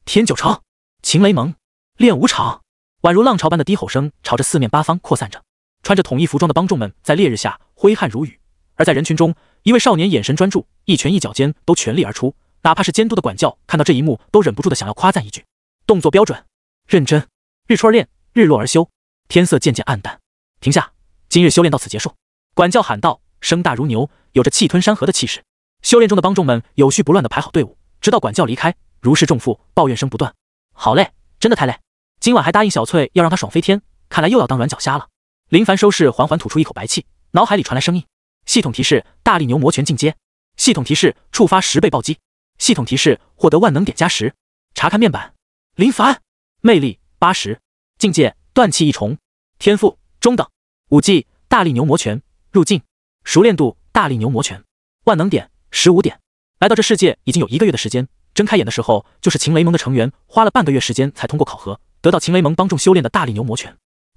天九成，秦雷蒙，练武场，宛如浪潮般的低吼声朝着四面八方扩散着。穿着统一服装的帮众们在烈日下挥汗如雨，而在人群中，一位少年眼神专注，一拳一脚间都全力而出。哪怕是监督的管教看到这一幕，都忍不住的想要夸赞一句：动作标准，认真。日出而练，日落而休，天色渐渐暗淡。停下，今日修炼到此结束。管教喊道，声大如牛，有着气吞山河的气势。修炼中的帮众们有序不乱地排好队伍，直到管教离开，如释重负，抱怨声不断。好累，真的太累。今晚还答应小翠要让她爽飞天，看来又要当软脚虾了。林凡收拾，缓缓吐出一口白气，脑海里传来声音：系统提示，大力牛魔拳进阶。系统提示，触发10倍暴击。系统提示，获得万能点加10。查看面板。林凡，魅力80，境界断气一重，天赋中等，武技大力牛魔拳，入境，熟练度大力牛魔拳，万能点15点。来到这世界已经有1个月的时间，睁开眼的时候就是秦雷蒙的成员，花了半个月时间才通过考核，得到秦雷蒙帮众修炼的大力牛魔拳。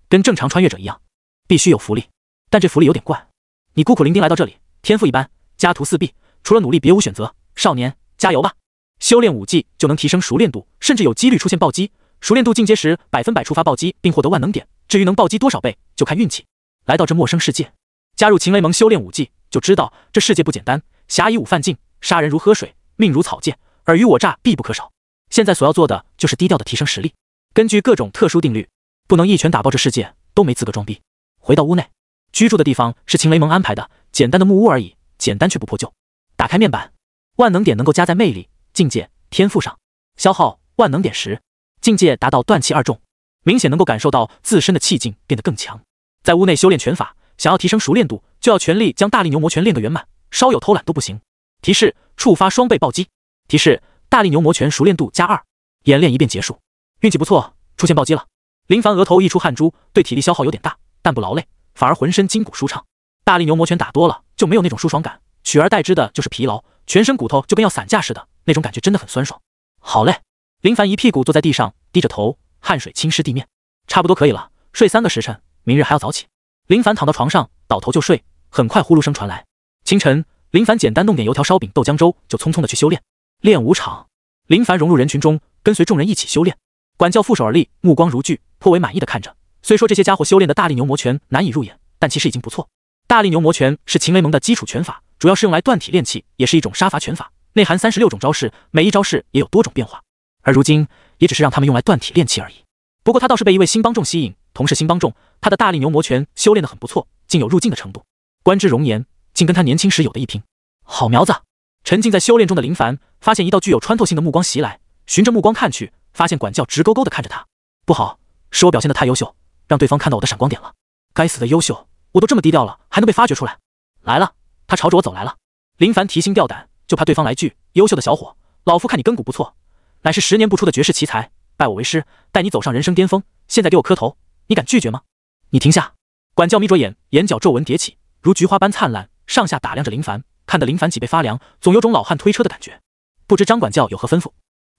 跟正常穿越者一样，必须有福利，但这福利有点怪。你孤苦伶仃来到这里，天赋一般，家徒四壁，除了努力别无选择。少年，加油吧！修炼武技就能提升熟练度，甚至有几率出现暴击。熟练度进阶时100%触发暴击，并获得万能点。至于能暴击多少倍，就看运气。来到这陌生世界，加入秦雷蒙修炼武技，就知道这世界不简单。侠以武犯禁，杀人如喝水，命如草芥，尔虞我诈必不可少。现在所要做的就是低调的提升实力。根据各种特殊定律，不能一拳打爆这世界，都没资格装逼。回到屋内，居住的地方是秦雷蒙安排的，简单的木屋而已，简单却不破旧。打开面板，万能点能够加在魅力、境界、天赋上，消耗万能点10，境界达到断气2重，明显能够感受到自身的气劲变得更强。在屋内修炼拳法，想要提升熟练度，就要全力将大力牛魔拳练个圆满，稍有偷懒都不行。提示：触发双倍暴击。提示：大力牛魔拳熟练度加2，演练一遍结束。运气不错，出现暴击了。林凡额头溢出汗珠，对体力消耗有点大，但不劳累，反而浑身筋骨舒畅。大力牛魔拳打多了就没有那种舒爽感，取而代之的就是疲劳，全身骨头就跟要散架似的，那种感觉真的很酸爽。好嘞，林凡一屁股坐在地上，低着头，汗水浸湿地面。差不多可以了，睡3个时辰，明日还要早起。林凡躺到床上，倒头就睡，很快呼噜声传来。清晨，林凡简单弄点油条、烧饼、豆浆粥，就匆匆的去修炼。练武场，林凡融入人群中，跟随众人一起修炼。管教负手而立，目光如炬，颇为满意的看着。虽说这些家伙修炼的大力牛魔拳难以入眼，但其实已经不错。大力牛魔拳是秦雷蒙的基础拳法，主要是用来断体练气，也是一种杀伐拳法，内含36种招式，每一招式也有多种变化。而如今也只是让他们用来断体练气而已。不过他倒是被一位新帮众吸引，同是新帮众，他的大力牛魔拳修炼得很不错，竟有入境的程度。观之容颜，竟跟他年轻时有的一拼。好苗子！沉浸在修炼中的林凡发现一道具有穿透性的目光袭来，循着目光看去，发现管教直勾勾地看着他。不好，是我表现得太优秀，让对方看到我的闪光点了。该死的优秀，我都这么低调了，还能被发掘出来。来了，他朝着我走来了。林凡提心吊胆，就怕对方来句：优秀的小伙，老夫看你根骨不错，乃是10年不出的绝世奇才，拜我为师，带你走上人生巅峰。现在给我磕头，你敢拒绝吗？你停下！管教眯着眼，眼角皱纹叠起，如菊花般灿烂，上下打量着林凡，看得林凡脊背发凉，总有种老汉推车的感觉。不知张管教有何吩咐？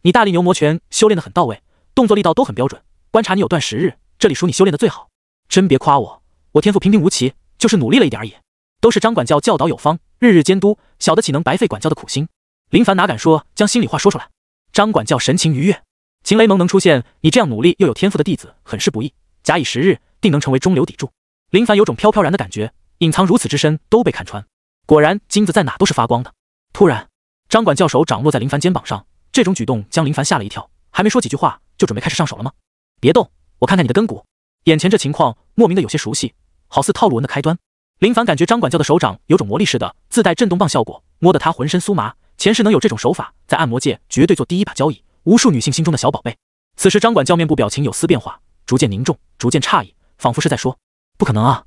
你大力牛魔拳修炼得很到位，动作力道都很标准，观察你有段时日，这里属你修炼的最好。真别夸我，我天赋平平无奇，就是努力了一点而已。都是张管教教导有方，日日监督，小的岂能白费管教的苦心？林凡哪敢说将心里话说出来。张管教神情愉悦，秦雷蒙能出现你这样努力又有天赋的弟子，很是不易，假以时日，定能成为中流砥柱。林凡有种飘飘然的感觉，隐藏如此之深都被看穿，果然金子在哪都是发光的。突然，张管教手掌落在林凡肩膀上，这种举动将林凡吓了一跳，还没说几句话，就准备开始上手了吗？别动，我看看你的根骨。眼前这情况莫名的有些熟悉，好似套路文的开端。林凡感觉张管教的手掌有种魔力似的，自带震动棒效果，摸得他浑身酥麻。前世能有这种手法，在按摩界绝对做第一把交椅，无数女性心中的小宝贝。此时张管教面部表情有丝变化，逐渐凝重，逐渐诧异，仿佛是在说：不可能啊！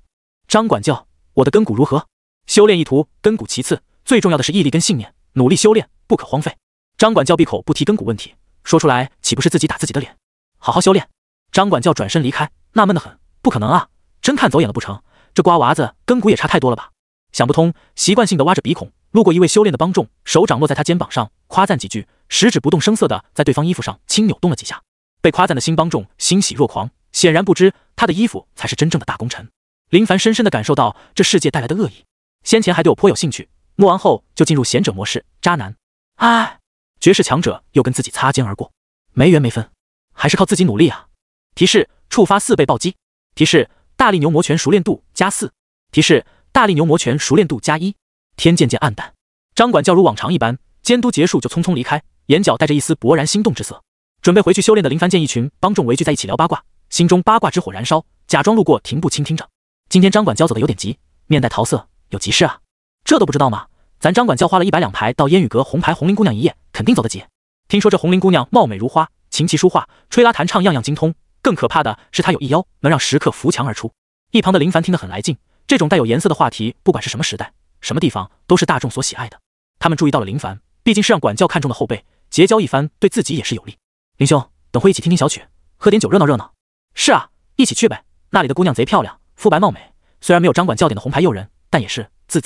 张管教，我的根骨如何？修炼一途，根骨其次，最重要的是毅力跟信念，努力修炼，不可荒废。张管教闭口不提根骨问题，说出来岂不是自己打自己的脸？好好修炼。张管教转身离开，纳闷得很，不可能啊，真看走眼了不成？这瓜娃子根骨也差太多了吧？想不通，习惯性的挖着鼻孔，路过一位修炼的帮众，手掌落在他肩膀上，夸赞几句，食指不动声色的在对方衣服上轻扭动了几下。被夸赞的新帮众欣喜若狂，显然不知他的衣服才是真正的大功臣。林凡深深的感受到这世界带来的恶意，先前还对我颇有兴趣，摸完后就进入贤者模式，渣男。哎，绝世强者又跟自己擦肩而过，没缘没分，还是靠自己努力啊。提示：触发4倍暴击。提示：大力牛魔拳熟练度+4。提示：大力牛魔拳熟练度+1。天渐渐暗淡，张管教如往常一般，监督结束就匆匆离开，眼角带着一丝勃然心动之色。准备回去修炼的林凡见一群帮众围聚在一起聊八卦，心中八卦之火燃烧，假装路过停步倾听着。今天张管教走的有点急，面带桃色，有急事啊？这都不知道吗？咱张管教花了100两牌到烟雨阁红牌红绫姑娘一夜，肯定走得急。听说这红绫姑娘貌美如花，琴棋书画、吹拉弹唱样样精通，更可怕的是她有一妖能让食客扶墙而出。一旁的林凡听得很来劲，这种带有颜色的话题，不管是什么时代、什么地方，都是大众所喜爱的。他们注意到了林凡，毕竟是让管教看中的后辈，结交一番对自己也是有利。林兄，等会一起听听小曲，喝点酒热闹热闹。是啊，一起去呗。那里的姑娘贼漂亮，肤白貌美，虽然没有张管教点的红牌诱人，但也是自。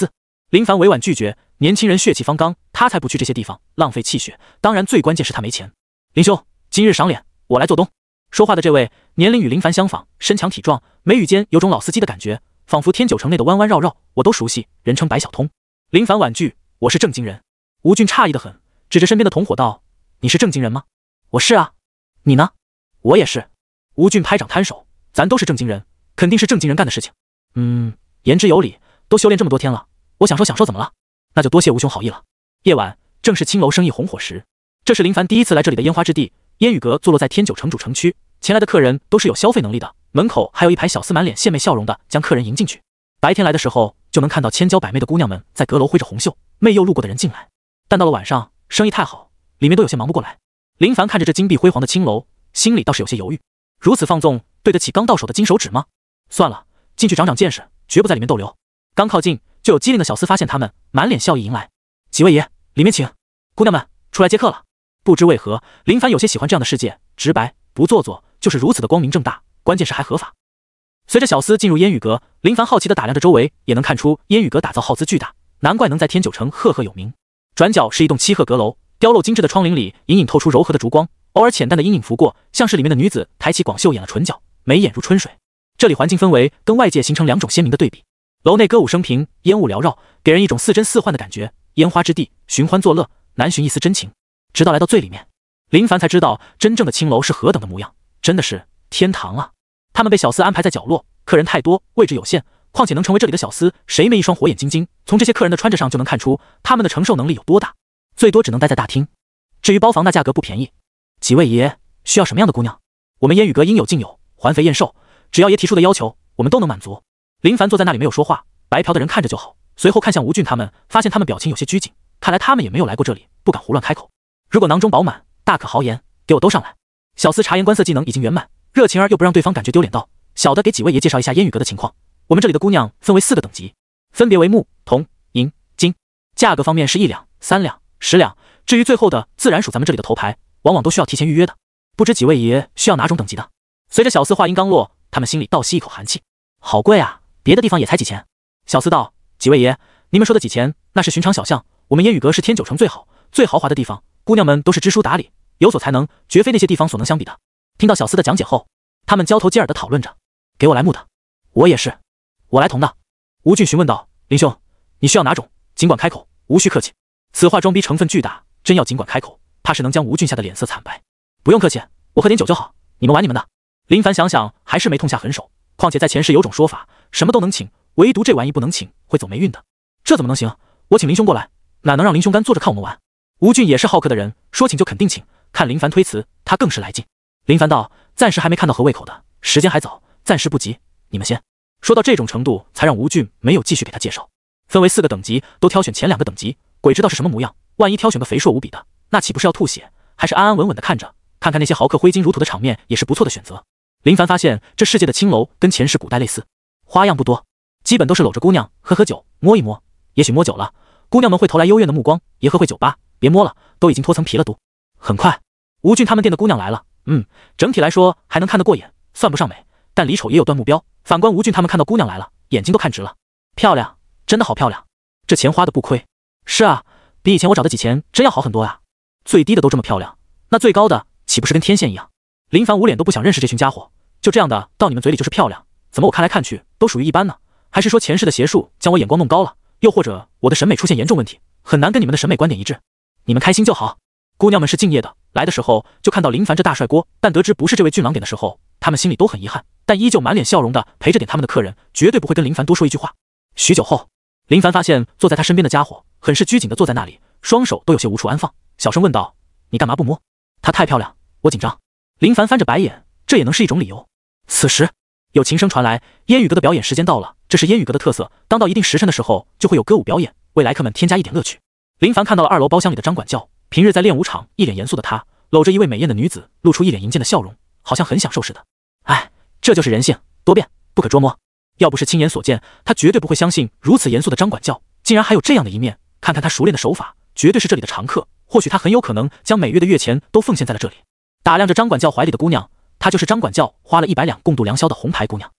林凡委婉拒绝，年轻人血气方刚，他才不去这些地方浪费气血。当然，最关键是他没钱。林兄，今日赏脸，我来做东。说话的这位年龄与林凡相仿，身强体壮，眉宇间有种老司机的感觉，仿佛天九城内的弯弯绕绕我都熟悉，人称白小通。林凡婉拒，我是正经人。吴俊诧异的很，指着身边的同伙道：你是正经人吗？我是啊。你呢？我也是。吴俊拍掌摊手，咱都是正经人，肯定是正经人干的事情。言之有理，都修炼这么多天了，我享受享受怎么了？那就多谢吴兄好意了。夜晚正是青楼生意红火时，这是林凡第一次来这里的烟花之地。烟雨阁坐落在天九城主城区，前来的客人都是有消费能力的，门口还有一排小厮满脸献媚笑容的将客人迎进去。白天来的时候就能看到千娇百媚的姑娘们在阁楼挥着红袖媚诱路过的人进来，但到了晚上生意太好，里面都有些忙不过来。林凡看着这金碧辉煌的青楼，心里倒是有些犹豫，如此放纵对得起刚到手的金手指吗？算了，进去长长见识，绝不在里面逗留。刚靠近就有机灵的小厮发现他们，满脸笑意迎来。几位爷，里面请。姑娘们出来接客了。不知为何，林凡有些喜欢这样的世界，直白不做作，就是如此的光明正大，关键是还合法。随着小厮进入烟雨阁，林凡好奇地打量着周围，也能看出烟雨阁打造耗资巨大，难怪能在天九城赫赫有名。转角是一栋7鹤阁楼，雕镂精致的窗棂里隐隐透出柔和的烛光，偶尔浅淡的阴影拂过，像是里面的女子抬起广袖掩了唇角，眉眼如春水。这里环境氛围跟外界形成两种鲜明的对比。楼内歌舞升平，烟雾缭绕，给人一种似真似幻的感觉。烟花之地，寻欢作乐，难寻一丝真情。直到来到最里面，林凡才知道真正的青楼是何等的模样，真的是天堂啊！他们被小厮安排在角落，客人太多，位置有限，况且能成为这里的小厮，谁没一双火眼金睛？从这些客人的穿着上就能看出他们的承受能力有多大，最多只能待在大厅。至于包房，那价格不便宜。几位爷需要什么样的姑娘？我们烟雨阁应有尽有，环肥燕瘦，只要爷提出的要求，我们都能满足。林凡坐在那里没有说话，白嫖的人看着就好。随后看向吴俊他们，发现他们表情有些拘谨，看来他们也没有来过这里，不敢胡乱开口。如果囊中饱满，大可豪言，给我都上来。小厮察言观色技能已经圆满，热情儿又不让对方感觉丢脸道：小的给几位爷介绍一下烟雨阁的情况。我们这里的姑娘分为4个等级，分别为木、铜、银、金。价格方面是1两、3两、10两，至于最后的自然属咱们这里的头牌，往往都需要提前预约的。不知几位爷需要哪种等级的？随着小厮话音刚落，他们心里倒吸一口寒气，好贵啊，别的地方也才几钱。小厮道：几位爷，你们说的几钱那是寻常小项，我们烟雨阁是天九城最好最豪华的地方，姑娘们都是知书达理，有所才能，绝非那些地方所能相比的。听到小厮的讲解后，他们交头接耳地讨论着。给我来木的。我也是。我来铜的。吴俊询问道：林兄，你需要哪种？尽管开口，无需客气。此话装逼成分巨大，真要尽管开口，怕是能将吴俊吓得脸色惨白。不用客气，我喝点酒就好，你们玩你们的。林凡想想还是没痛下狠手，况且在前世有种说法，什么都能请，唯独这玩意不能请，会走霉运的。这怎么能行？我请林兄过来，哪能让林兄干坐着看我们玩？吴俊也是好客的人，说请就肯定请，看林凡推辞，他更是来劲。林凡道：暂时还没看到合胃口的，时间还早，暂时不急，你们先。说到这种程度，才让吴俊没有继续给他介绍。分为4个等级，都挑选前2个等级，鬼知道是什么模样，万一挑选个肥硕无比的，那岂不是要吐血？还是安安稳稳的看着，看看那些豪客挥金如土的场面，也是不错的选择。林凡发现这世界的青楼跟前世古代类似，花样不多，基本都是搂着姑娘喝酒摸一摸，也许摸久了，姑娘们会投来幽怨的目光，爷喝会酒吧，别摸了，都已经脱层皮了都。很快，吴俊他们店的姑娘来了，整体来说还能看得过眼，算不上美，但离丑也有段目标。反观吴俊他们看到姑娘来了，眼睛都看直了，漂亮，真的好漂亮，这钱花的不亏。是啊，比以前我找的几钱真要好很多呀，最低的都这么漂亮，那最高的岂不是跟天线一样？林凡捂脸都不想认识这群家伙，就这样的到你们嘴里就是漂亮，怎么我看来看去都属于一般呢？还是说前世的邪术将我眼光弄高了，又或者我的审美出现严重问题，很难跟你们的审美观点一致？你们开心就好。姑娘们是敬业的，来的时候就看到林凡这大帅锅，但得知不是这位俊郎点的时候，他们心里都很遗憾，但依旧满脸笑容的陪着点他们的客人，绝对不会跟林凡多说一句话。许久后，林凡发现坐在他身边的家伙很是拘谨的坐在那里，双手都有些无处安放，小声问道：“你干嘛不摸？”“她太漂亮，我紧张。”林凡翻着白眼，这也能是一种理由。此时，有琴声传来，烟雨阁的表演时间到了，这是烟雨阁的特色，当到一定时辰的时候，就会有歌舞表演，为来客们添加一点乐趣。林凡看到了2楼包厢里的张管教，平日在练舞场一脸严肃的他，搂着一位美艳的女子，露出一脸淫贱的笑容，好像很享受似的。哎，这就是人性，多变，不可捉摸。要不是亲眼所见，他绝对不会相信如此严肃的张管教竟然还有这样的一面。看看他熟练的手法，绝对是这里的常客，或许他很有可能将每月的月钱都奉献在了这里。打量着张管教怀里的姑娘，她就是张管教花了100两共度良宵的红牌姑娘。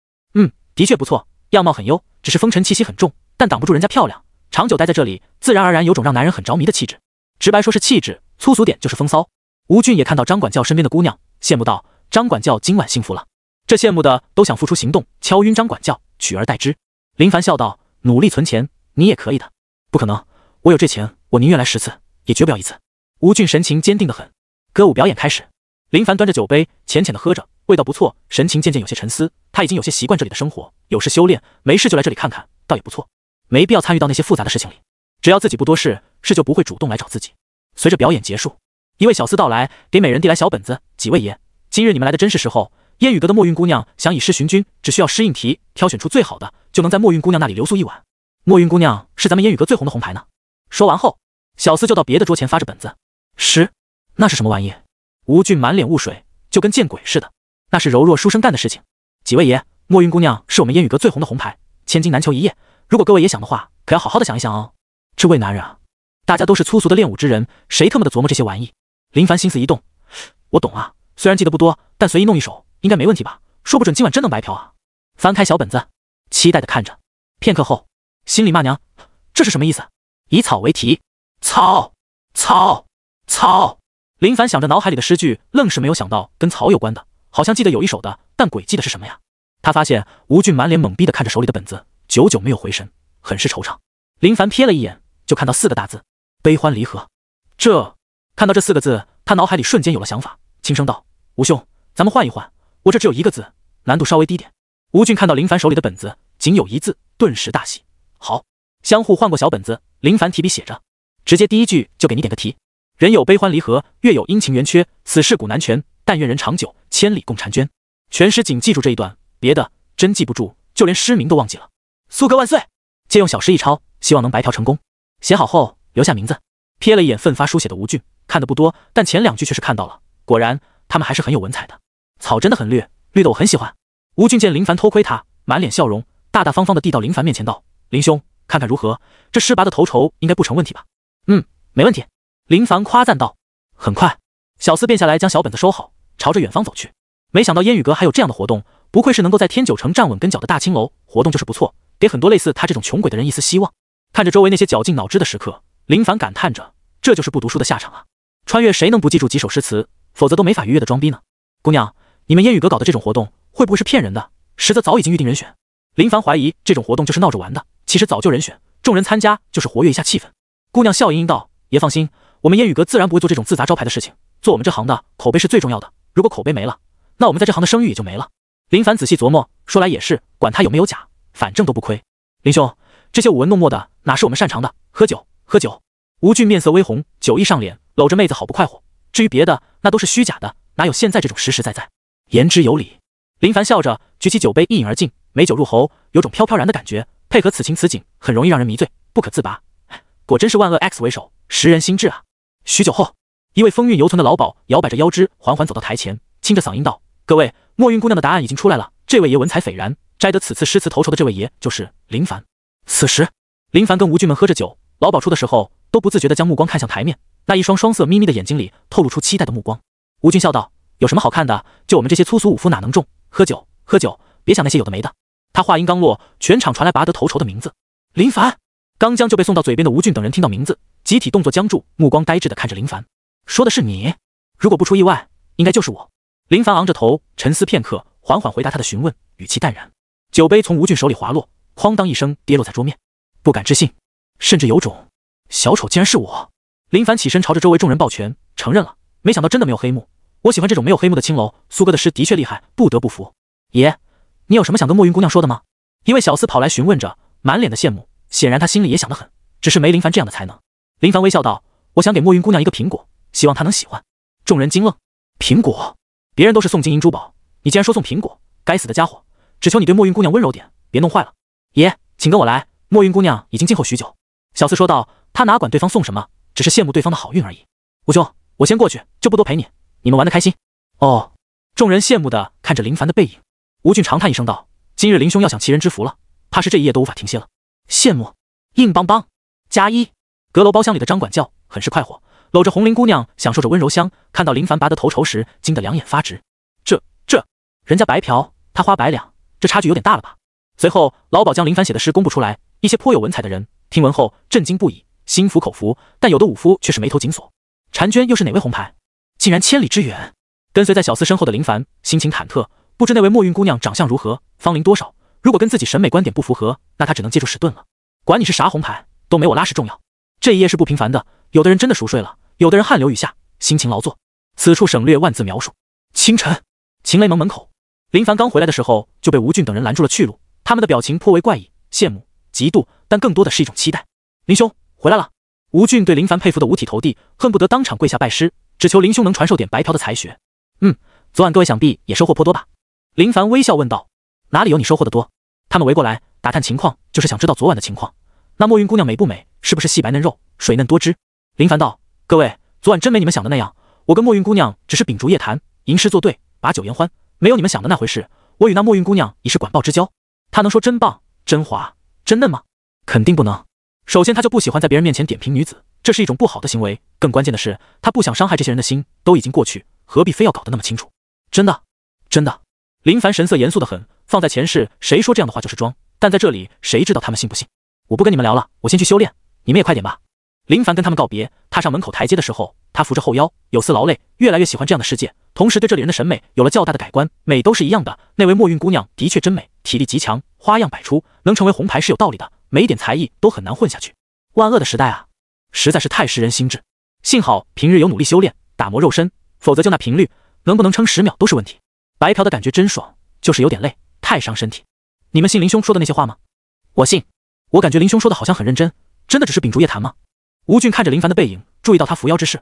的确不错，样貌很优，只是风尘气息很重，但挡不住人家漂亮。长久待在这里，自然而然有种让男人很着迷的气质。直白说是气质，粗俗点就是风骚。吴俊也看到张管教身边的姑娘，羡慕道：“张管教今晚幸福了。”这羡慕的都想付出行动，敲晕张管教，取而代之。林凡笑道：“努力存钱，你也可以的。”“不可能，我有这钱，我宁愿来10次，也绝不要1次。”吴俊神情坚定得很。歌舞表演开始，林凡端着酒杯，浅浅的喝着，味道不错，神情渐渐有些沉思。他已经有些习惯这里的生活，有事修炼，没事就来这里看看，倒也不错。没必要参与到那些复杂的事情里，只要自己不多事，事就不会主动来找自己。随着表演结束，一位小厮到来，给每人递来小本子。“几位爷，今日你们来的真是时候。烟雨阁的墨韵姑娘想以诗寻君，只需要诗印题，挑选出最好的，就能在墨韵姑娘那里留宿一晚。墨韵姑娘是咱们烟雨阁最红的红牌呢。”说完后，小厮就到别的桌前发着本子。诗？那是什么玩意？吴俊满脸雾水，就跟见鬼似的。那是柔弱书生干的事情。几位爷，墨韵姑娘是我们烟雨阁最红的红牌，千金难求一夜。如果各位爷想的话，可要好好的想一想哦。这位男人啊，大家都是粗俗的练武之人，谁他妈的琢磨这些玩意？林凡心思一动，我懂啊，虽然记得不多，但随意弄一手应该没问题吧？说不准今晚真能白嫖啊！翻开小本子，期待的看着。片刻后，心里骂娘，这是什么意思？以草为题，草草草。林凡想着脑海里的诗句，愣是没有想到跟草有关的，好像记得有一首的，但诡计的是什么呀？他发现吴俊满脸懵逼的看着手里的本子，久久没有回神，很是惆怅。林凡瞥了一眼，就看到4个大字：悲欢离合。看到这4个字，他脑海里瞬间有了想法，轻声道：“吴兄，咱们换一换，我这只有1个字，难度稍微低点。”吴俊看到林凡手里的本子仅有1字，顿时大喜。好，相互换过小本子，林凡提笔写着，直接第一句就给你点个题：人有悲欢离合，月有阴晴圆缺，此事古难全，但愿人长久，千里共婵娟。全诗仅记住这一段，别的真记不住，就连诗名都忘记了。苏哥万岁！借用小诗一抄，希望能白嫖成功。写好后留下名字。瞥了一眼奋发书写的吴俊，看得不多，但前2句却是看到了。果然，他们还是很有文采的。草真的很绿，绿的我很喜欢。吴俊见林凡偷窥他，满脸笑容，大大方方的递到林凡面前道：“林兄，看看如何？这诗拔的头筹应该不成问题吧？”“没问题。”林凡夸赞道。很快，小厮便下来将小本子收好，朝着远方走去。没想到烟雨阁还有这样的活动，不愧是能够在天九城站稳跟脚的大青楼，活动就是不错，给很多类似他这种穷鬼的人一丝希望。看着周围那些绞尽脑汁的食客，林凡感叹着，这就是不读书的下场啊！穿越谁能不记住几首诗词，否则都没法愉悦的装逼呢。姑娘，你们烟雨阁搞的这种活动，会不会是骗人的？实则早已经预定人选。林凡怀疑这种活动就是闹着玩的，其实早就人选，众人参加就是活跃一下气氛。姑娘笑盈盈道：“爷放心，我们烟雨阁自然不会做这种自砸招牌的事情。做我们这行的，口碑是最重要的。如果口碑没了，那我们在这行的声誉也就没了。”林凡仔细琢磨，说来也是，管他有没有假，反正都不亏。林兄，这些舞文弄墨的哪是我们擅长的？喝酒，喝酒。吴俊面色微红，酒意上脸，搂着妹子好不快活。至于别的，那都是虚假的，哪有现在这种实实在在？言之有理。林凡笑着举起酒杯一饮而尽，美酒入喉，有种飘飘然的感觉，配合此情此景，很容易让人迷醉，不可自拔。果真是万恶 X 为首，识人心智啊！许久后，一位风韵犹存的老鸨摇摆着腰肢，缓缓走到台前，清着嗓音道：“各位，墨韵姑娘的答案已经出来了。这位爷文采斐然，摘得此次诗词头筹的这位爷就是林凡。”此时，林凡跟吴俊们喝着酒，老鸨出的时候都不自觉地将目光看向台面，那一双双色眯眯的眼睛里透露出期待的目光。吴俊笑道：“有什么好看的？就我们这些粗俗武夫哪能中？喝酒，喝酒，别想那些有的没的。”他话音刚落，全场传来拔得头筹的名字，林凡。刚将就被送到嘴边的吴俊等人听到名字，集体动作僵住，目光呆滞地看着林凡。说的是你？如果不出意外，应该就是我。林凡昂着头，沉思片刻，缓缓回答他的询问，语气淡然。酒杯从吴俊手里滑落，哐当一声跌落在桌面，不敢置信，甚至有种小丑竟然是我。林凡起身朝着周围众人抱拳，承认了，没想到真的没有黑幕。我喜欢这种没有黑幕的青楼，苏哥的诗的确厉害，不得不服。爷，你有什么想跟墨云姑娘说的吗？一位小厮跑来询问着，满脸的羡慕，显然他心里也想得很，只是没林凡这样的才能。林凡微笑道：我想给墨云姑娘一个苹果，希望她能喜欢。众人惊愣，苹果？别人都是送金银珠宝，你竟然说送苹果？该死的家伙！只求你对墨云姑娘温柔点，别弄坏了。爷，请跟我来，墨云姑娘已经静候许久。小厮说道，他哪管对方送什么，只是羡慕对方的好运而已。吴兄，我先过去，就不多陪你，你们玩得开心。哦。众人羡慕地看着林凡的背影。吴俊长叹一声道，今日林兄要享齐人之福了，怕是这一夜都无法停歇了。羡慕，硬邦邦。加一。阁楼包厢里的张管教很是快活，搂着红绫姑娘享受着温柔乡，看到林凡拔得头筹时，惊得两眼发直。这人家白嫖，他花100两，这差距有点大了吧？随后老鸨将林凡写的诗公布出来，一些颇有文采的人听闻后震惊不已，心服口服，但有的武夫却是眉头紧锁。婵娟又是哪位红牌？竟然千里之远。跟随在小厮身后的林凡心情忐忑，不知那位墨韵姑娘长相如何，芳龄多少，如果跟自己审美观点不符合，那他只能借助使钝了。管你是啥红牌，都没我拉屎重要。这一夜是不平凡的，有的人真的熟睡了，有的人汗流雨下，辛勤劳作。此处省略万字描述。清晨，秦雷盟门口，林凡刚回来的时候就被吴俊等人拦住了去路，他们的表情颇为怪异，羡慕、嫉妒，但更多的是一种期待。林兄回来了。吴俊对林凡佩服得五体投地，恨不得当场跪下拜师，只求林兄能传授点白嫖的才学。昨晚各位想必也收获颇多吧？林凡微笑问道。哪里有你收获的多？他们围过来打探情况，就是想知道昨晚的情况。那墨韵姑娘美不美？是不是细白嫩肉，水嫩多汁？林凡道：各位，昨晚真没你们想的那样，我跟墨韵姑娘只是秉烛夜谈，吟诗作对，把酒言欢，没有你们想的那回事。我与那墨韵姑娘已是管鲍之交，她能说真棒、真滑、真嫩吗？肯定不能。首先，她就不喜欢在别人面前点评女子，这是一种不好的行为。更关键的是，她不想伤害这些人的心，都已经过去，何必非要搞得那么清楚？真的，真的。林凡神色严肃得很，放在前世，谁说这样的话就是装，但在这里，谁知道他们信不信？我不跟你们聊了，我先去修炼，你们也快点吧。林凡跟他们告别，踏上门口台阶的时候，他扶着后腰，有丝劳累，越来越喜欢这样的世界，同时对这里人的审美有了较大的改观，美都是一样的。那位墨韵姑娘的确真美，体力极强，花样百出，能成为红牌是有道理的，没点才艺都很难混下去。万恶的时代啊，实在是太失人心智。幸好平日有努力修炼，打磨肉身，否则就那频率，能不能撑10秒都是问题。白嫖的感觉真爽，就是有点累，太伤身体。你们信林兄说的那些话吗？我信。我感觉林兄说的好像很认真，真的只是秉烛夜谈吗？吴俊看着林凡的背影，注意到他扶腰之势，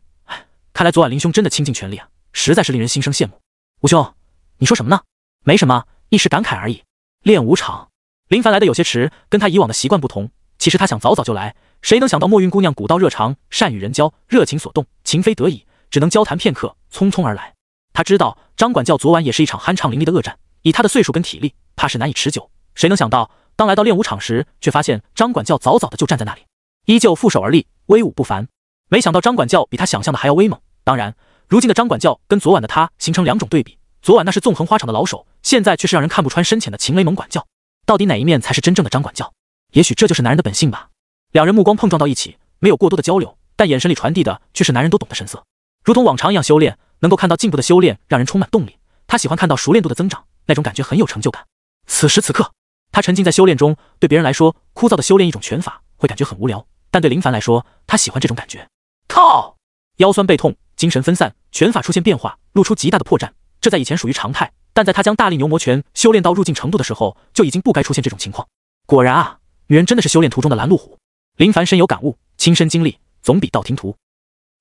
看来昨晚林兄真的倾尽全力啊，实在是令人心生羡慕。吴兄，你说什么呢？没什么，一时感慨而已。练武场，林凡来的有些迟，跟他以往的习惯不同，其实他想早早就来，谁能想到墨韵姑娘古道热肠，善与人交，热情所动，情非得已，只能交谈片刻，匆匆而来。他知道张管教昨晚也是一场酣畅淋漓的恶战，以他的岁数跟体力，怕是难以持久。谁能想到，当来到练武场时，却发现张管教早早的就站在那里，依旧负手而立，威武不凡。没想到张管教比他想象的还要威猛。当然，如今的张管教跟昨晚的他形成两种对比，昨晚那是纵横花场的老手，现在却是让人看不穿深浅的秦雷盟管教。到底哪一面才是真正的张管教？也许这就是男人的本性吧。两人目光碰撞到一起，没有过多的交流，但眼神里传递的却是男人都懂的神色。如同往常一样修炼，能够看到进步的修炼让人充满动力。他喜欢看到熟练度的增长，那种感觉很有成就感。此时此刻，他沉浸在修炼中，对别人来说，枯燥的修炼一种拳法会感觉很无聊，但对林凡来说，他喜欢这种感觉。靠！腰酸背痛，精神分散，拳法出现变化，露出极大的破绽，这在以前属于常态，但在他将大力牛魔拳修炼到入境程度的时候，就已经不该出现这种情况。果然啊，女人真的是修炼途中的拦路虎。林凡深有感悟，亲身经历总比道听途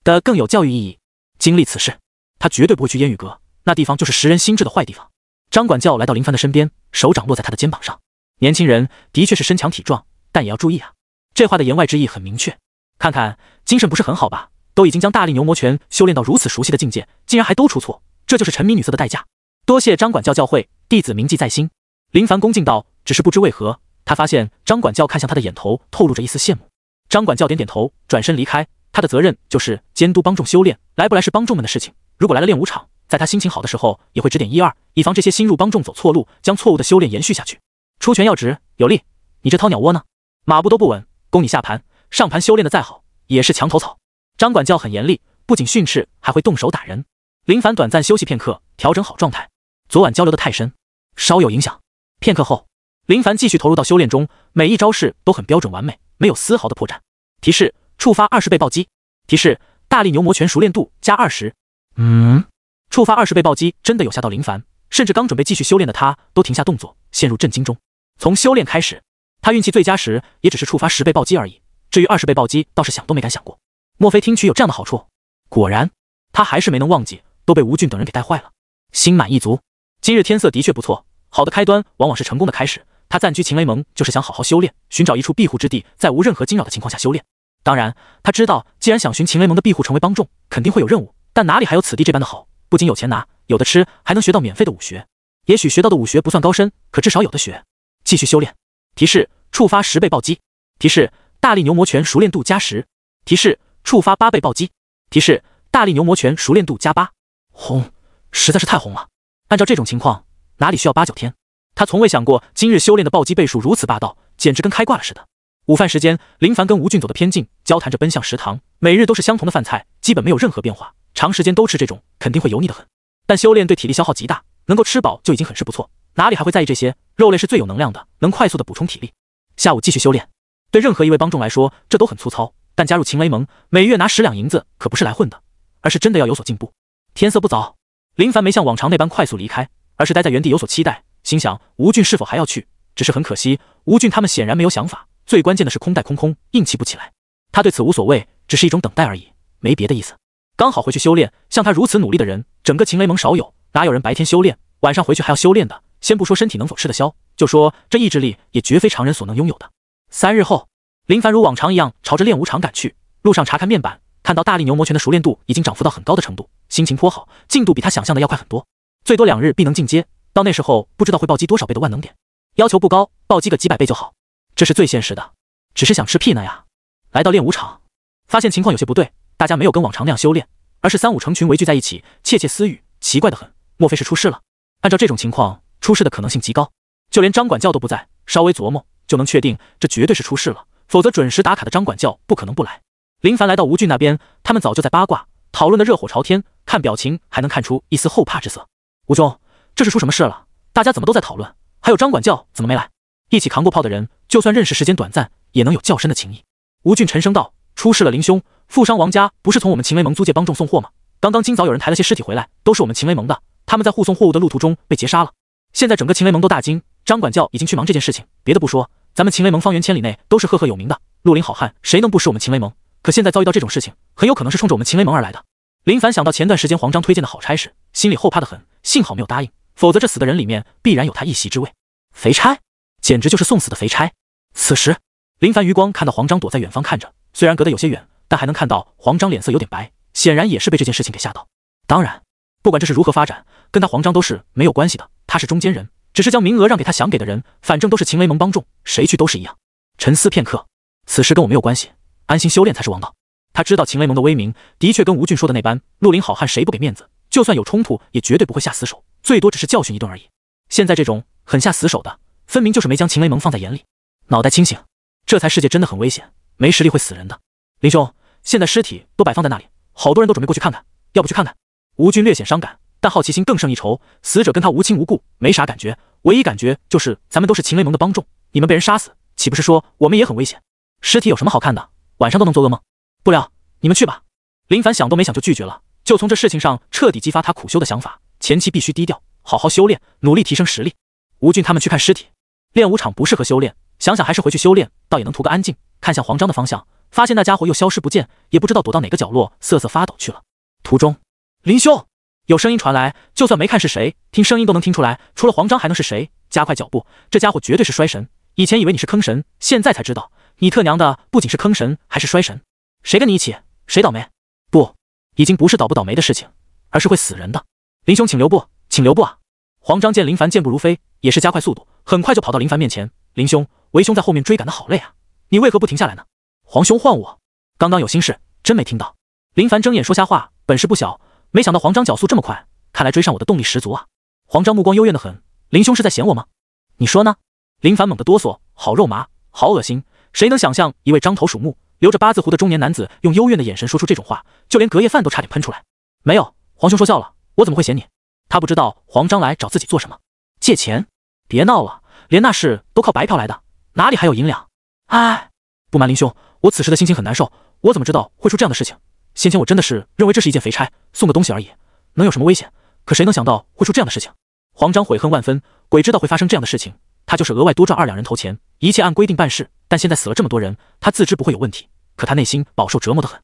的更有教育意义。经历此事，他绝对不会去烟雨阁，那地方就是食人心智的坏地方。张管教来到林凡的身边，手掌落在他的肩膀上。年轻人的确是身强体壮，但也要注意啊。这话的言外之意很明确，看看精神不是很好吧？都已经将大力牛魔拳修炼到如此熟悉的境界，竟然还都出错，这就是沉迷女色的代价。多谢张管教教诲，弟子铭记在心。林凡恭敬道，只是不知为何，他发现张管教看向他的眼头透露着一丝羡慕。张管教点点头，转身离开。他的责任就是监督帮众修炼，来不来是帮众们的事情。如果来了练武场，在他心情好的时候，也会指点一二，以防这些新入帮众走错路，将错误的修炼延续下去。出拳要直有力，你这掏鸟窝呢？马步都不稳，供你下盘，上盘修炼的再好，也是墙头草。张管教很严厉，不仅训斥，还会动手打人。林凡短暂休息片刻，调整好状态。昨晚交流的太深，稍有影响。片刻后，林凡继续投入到修炼中，每一招式都很标准完美，没有丝毫的破绽。提示：触发20倍暴击。提示：大力牛魔拳熟练度加20。触发20倍暴击真的有吓到林凡，甚至刚准备继续修炼的他都停下动作，陷入震惊中。从修炼开始，他运气最佳时也只是触发10倍暴击而已，至于20倍暴击倒是想都没敢想过。莫非听取有这样的好处？果然，他还是没能忘记，都被吴俊等人给带坏了。心满意足，今日天色的确不错，好的开端往往是成功的开始。他暂居秦雷盟就是想好好修炼，寻找一处庇护之地，在无任何惊扰的情况下修炼。当然，他知道既然想寻秦雷盟的庇护成为帮众，肯定会有任务，但哪里还有此地这般的好？不仅有钱拿，有的吃，还能学到免费的武学。也许学到的武学不算高深，可至少有的学。继续修炼。提示：触发10倍暴击。提示：大力牛魔拳熟练度加10。提示：触发8倍暴击。提示：大力牛魔拳熟练度加8。红，实在是太红了。按照这种情况，哪里需要8、9天？他从未想过今日修炼的暴击倍数如此霸道，简直跟开挂了似的。午饭时间，林凡跟吴俊走得偏近，交谈着奔向食堂。每日都是相同的饭菜，基本没有任何变化，长时间都吃这种，肯定会油腻得很。但修炼对体力消耗极大，能够吃饱就已经很是不错，哪里还会在意这些？肉类是最有能量的，能快速的补充体力。下午继续修炼。对任何一位帮众来说，这都很粗糙，但加入秦雷盟，每月拿10两银子，可不是来混的，而是真的要有所进步。天色不早，林凡没像往常那般快速离开，而是待在原地有所期待，心想吴俊是否还要去？只是很可惜，吴俊他们显然没有想法，最关键的是空带空空，硬气不起来。他对此无所谓，只是一种等待而已，没别的意思。刚好回去修炼，像他如此努力的人，整个秦雷盟少有，哪有人白天修炼，晚上回去还要修炼的？先不说身体能否吃得消，就说这意志力也绝非常人所能拥有的。3日后，林凡如往常一样朝着练武场赶去，路上查看面板，看到大力牛魔拳的熟练度已经涨幅到很高的程度，心情颇好，进度比他想象的要快很多，最多2日必能进阶，到那时候不知道会暴击多少倍的万能点。要求不高，暴击个几百倍就好，这是最现实的。只是想吃屁呢呀！来到练武场，发现情况有些不对，大家没有跟往常那样修炼，而是3、5成群围聚在一起，窃窃私语，奇怪得很。莫非是出事了？按照这种情况，出事的可能性极高，就连张管教都不在，稍微琢磨就能确定这绝对是出事了，否则准时打卡的张管教不可能不来。林凡来到吴俊那边，他们早就在八卦讨论的热火朝天，看表情还能看出一丝后怕之色。吴兄，这是出什么事了？大家怎么都在讨论？还有张管教怎么没来？一起扛过炮的人，就算认识时间短暂，也能有较深的情谊。吴俊沉声道：“出事了，林兄，富商王家不是从我们秦雷盟租界帮众送货吗？刚刚今早有人抬了些尸体回来，都是我们秦雷盟的，他们在护送货物的路途中被劫杀了。现在整个秦雷盟都大惊，张管教已经去忙这件事情。别的不说，咱们秦雷盟方圆千里内都是赫赫有名的，绿林好汉，谁能不识我们秦雷盟？可现在遭遇到这种事情，很有可能是冲着我们秦雷盟而来的。”林凡想到前段时间黄章推荐的好差事，心里后怕得很，幸好没有答应，否则这死的人里面必然有他一席之位。肥差，简直就是送死的肥差。此时，林凡余光看到黄章躲在远方看着，虽然隔得有些远，但还能看到黄章脸色有点白，显然也是被这件事情给吓到。当然，不管这是如何发展，跟他黄章都是没有关系的，他是中间人，只是将名额让给他想给的人，反正都是秦雷盟帮众，谁去都是一样。沉思片刻，此事跟我没有关系，安心修炼才是王道。他知道秦雷盟的威名的确跟吴俊说的那般，绿林好汉谁不给面子，就算有冲突也绝对不会下死手，最多只是教训一顿而已。现在这种狠下死手的，分明就是没将秦雷盟放在眼里。脑袋清醒，这才世界真的很危险，没实力会死人的。林兄，现在尸体都摆放在那里，好多人都准备过去看看，要不去看看？吴俊略显伤感，但好奇心更胜一筹。死者跟他无亲无故，没啥感觉，唯一感觉就是咱们都是秦雷盟的帮众，你们被人杀死，岂不是说我们也很危险？尸体有什么好看的？晚上都能做噩梦？不了，你们去吧。林凡想都没想就拒绝了，就从这事情上彻底激发他苦修的想法，前期必须低调，好好修炼，努力提升实力。吴俊他们去看尸体，练武场不适合修炼，想想还是回去修炼，倒也能图个安静。看向黄章的方向，发现那家伙又消失不见，也不知道躲到哪个角落瑟瑟发抖去了。途中，林兄，有声音传来，就算没看是谁，听声音都能听出来，除了黄章还能是谁？加快脚步，这家伙绝对是衰神。以前以为你是坑神，现在才知道，你特娘的不仅是坑神，还是衰神。谁跟你一起？谁倒霉？不，已经不是倒不倒霉的事情，而是会死人的。林兄，请留步，请留步啊！黄章见林凡健步如飞，也是加快速度，很快就跑到林凡面前。林兄，为兄在后面追赶的好累啊，你为何不停下来呢？黄兄唤我，刚刚有心事，真没听到。林凡睁眼说瞎话，本事不小，没想到黄章脚速这么快，看来追上我的动力十足啊。黄章目光幽怨得很，林兄是在嫌我吗？你说呢？林凡猛地哆嗦，好肉麻，好恶心，谁能想象一位獐头鼠目、留着八字胡的中年男子用幽怨的眼神说出这种话，就连隔夜饭都差点喷出来。没有，黄兄说笑了，我怎么会嫌你？他不知道黄章来找自己做什么，借钱？别闹了，连那事都靠白嫖来的，哪里还有银两？哎，不瞒林兄，我此时的心情很难受，我怎么知道会出这样的事情？先前我真的是认为这是一件肥差，送个东西而已，能有什么危险？可谁能想到会出这样的事情？黄章悔恨万分，鬼知道会发生这样的事情。他就是额外多赚2两人头钱，一切按规定办事。但现在死了这么多人，他自知不会有问题，可他内心饱受折磨得很。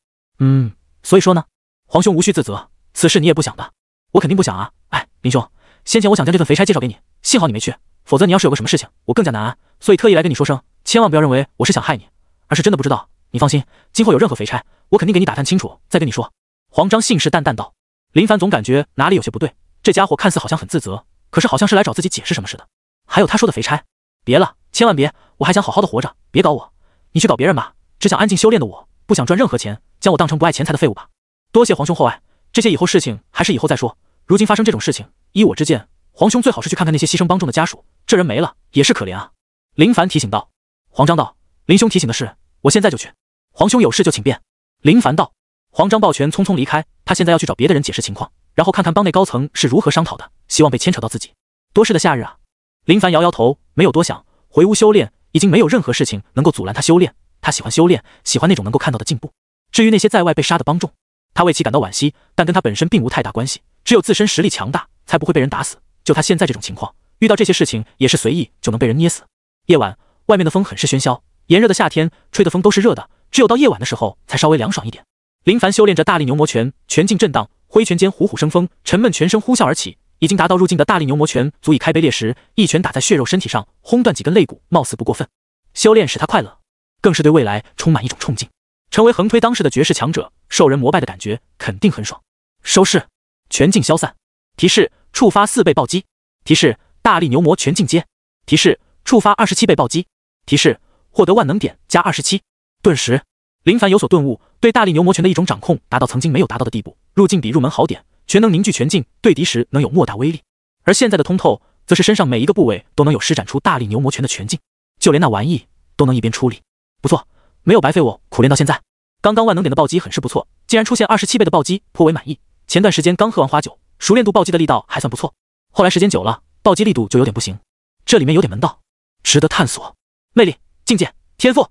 所以说呢，黄兄无需自责，此事你也不想的。我肯定不想啊。哎，林兄，先前我想将这份肥差介绍给你，幸好你没去，否则你要是有个什么事情，我更加难安。所以特意来跟你说声，千万不要认为我是想害你，而是真的不知道。你放心，今后有任何肥差，我肯定给你打探清楚，再跟你说。黄章信誓旦旦道。林凡总感觉哪里有些不对，这家伙看似好像很自责，可是好像是来找自己解释什么似的。还有他说的肥差，别了，千万别，我还想好好的活着，别搞我。你去搞别人吧，只想安静修炼的我，不想赚任何钱，将我当成不爱钱财的废物吧。多谢黄兄厚爱，这些以后事情还是以后再说。如今发生这种事情，依我之见，黄兄最好是去看看那些牺牲帮众的家属，这人没了也是可怜啊。林凡提醒道。黄章道，林兄提醒的是，我现在就去。黄兄有事就请便。林凡道。黄章抱拳匆匆离开，他现在要去找别的人解释情况，然后看看帮内高层是如何商讨的，希望被牵扯到自己。多事的夏日啊。林凡摇摇头，没有多想，回屋修炼，已经没有任何事情能够阻拦他修炼。他喜欢修炼，喜欢那种能够看到的进步。至于那些在外被杀的帮众，他为其感到惋惜，但跟他本身并无太大关系，只有自身实力强大，才不会被人打死。就他现在这种情况，遇到这些事情也是随意就能被人捏死。夜晚，外面的风很是喧嚣，炎热的夏天吹的风都是热的，只有到夜晚的时候才稍微凉爽一点。林凡修炼着大力牛魔拳，拳劲震荡，挥拳间虎虎生风，沉闷全身呼啸而起，已经达到入境的大力牛魔拳足以开碑裂石，一拳打在血肉身体上，轰断几根肋骨，貌似不过分。修炼使他快乐，更是对未来充满一种冲劲。成为横推当世的绝世强者，受人膜拜的感觉肯定很爽。收势，拳劲消散。提示：触发4倍暴击。提示：大力牛魔拳进阶。提示：触发27倍暴击。提示：获得万能点加27。顿时，林凡有所顿悟，对大力牛魔拳的一种掌控达到曾经没有达到的地步。入境比入门好点，全能凝聚拳劲，对敌时能有莫大威力。而现在的通透，则是身上每一个部位都能有施展出大力牛魔拳的拳劲，就连那玩意都能一边出力。不错，没有白费我苦练到现在。刚刚万能点的暴击很是不错，竟然出现27倍的暴击，颇为满意。前段时间刚喝完花酒，熟练度暴击的力道还算不错，后来时间久了，暴击力度就有点不行。这里面有点门道，值得探索。魅力、境界、天赋。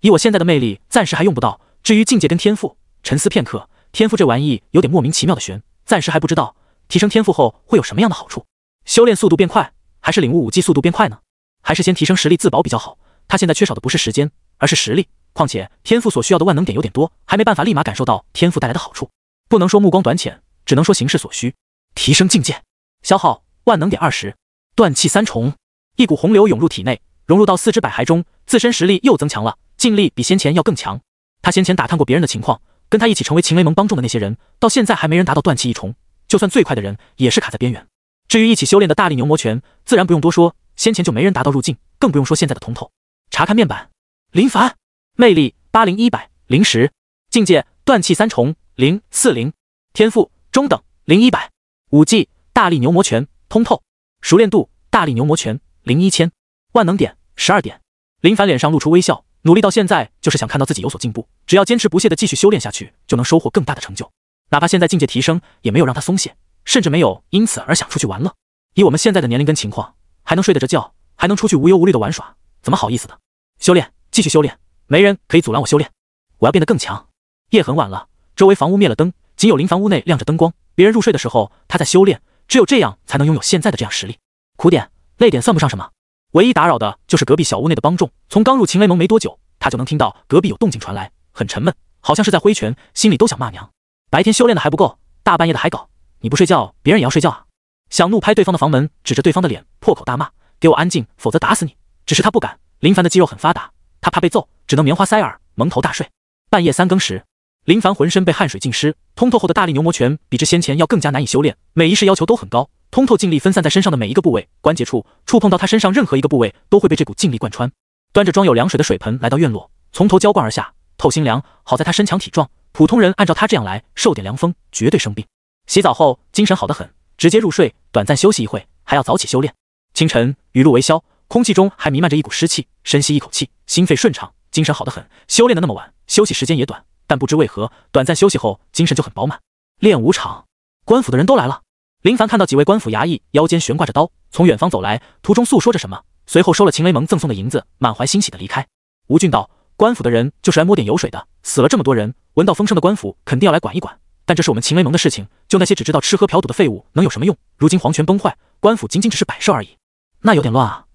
以我现在的魅力，暂时还用不到。至于境界跟天赋，沉思片刻，天赋这玩意有点莫名其妙的悬，暂时还不知道提升天赋后会有什么样的好处。修炼速度变快，还是领悟武技速度变快呢？还是先提升实力自保比较好？他现在缺少的不是时间，而是实力。况且天赋所需要的万能点有点多，还没办法立马感受到天赋带来的好处。不能说目光短浅，只能说形势所需。提升境界，消耗万能点20，断气3重。一股洪流涌入体内，融入到4肢百骸中，自身实力又增强了，劲力比先前要更强。他先前打探过别人的情况，跟他一起成为秦雷盟帮众的那些人，到现在还没人达到断气1重，就算最快的人也是卡在边缘。至于一起修炼的大力牛魔拳，自然不用多说，先前就没人达到入境，更不用说现在的通透。查看面板，林凡，魅力80-100 0-10，境界断气3重0-40，天赋中等0-100，武技大力牛魔拳通透，熟练度大力牛魔拳0-1000，万能点12点。林凡脸上露出微笑，努力到现在就是想看到自己有所进步，只要坚持不懈地继续修炼下去，就能收获更大的成就。哪怕现在境界提升，也没有让他松懈，甚至没有因此而想出去玩乐。以我们现在的年龄跟情况，还能睡得着觉，还能出去无忧无虑的玩耍，怎么好意思的？修炼，继续修炼，没人可以阻拦我修炼。我要变得更强。夜很晚了，周围房屋灭了灯，仅有林凡屋内亮着灯光。别人入睡的时候，他在修炼，只有这样才能拥有现在的这样实力。苦点、累点算不上什么，唯一打扰的就是隔壁小屋内的帮众。从刚入秦雷盟没多久，他就能听到隔壁有动静传来，很沉闷，好像是在挥拳，心里都想骂娘。白天修炼的还不够，大半夜的还搞，你不睡觉，别人也要睡觉啊！想怒拍对方的房门，指着对方的脸破口大骂：“给我安静，否则打死你！”只是他不敢。林凡的肌肉很发达，他怕被揍，只能棉花塞耳，蒙头大睡。半夜3更时，林凡浑身被汗水浸湿，通透后的大力牛魔拳比之先前要更加难以修炼，每一式要求都很高，通透劲力分散在身上的每一个部位、关节处，触碰到他身上任何一个部位都会被这股劲力贯穿。端着装有凉水的水盆来到院落，从头浇灌而下，透心凉。好在他身强体壮，普通人按照他这样来，受点凉风绝对生病。洗澡后精神好得很，直接入睡，短暂休息一会，还要早起修炼。清晨雨露微消，空气中还弥漫着一股湿气，深吸一口气，心肺顺畅，精神好得很。修炼的那么晚，休息时间也短，但不知为何，短暂休息后精神就很饱满。练武场，官府的人都来了。林凡看到几位官府衙役腰间悬挂着刀，从远方走来，途中诉说着什么，随后收了秦雷盟赠送的银子，满怀欣喜的离开。吴俊道，官府的人就是来摸点油水的，死了这么多人，闻到风声的官府肯定要来管一管，但这是我们秦雷盟的事情，就那些只知道吃喝嫖赌的废物能有什么用？如今皇权崩坏，官府仅仅只是摆设而已。那有点乱啊。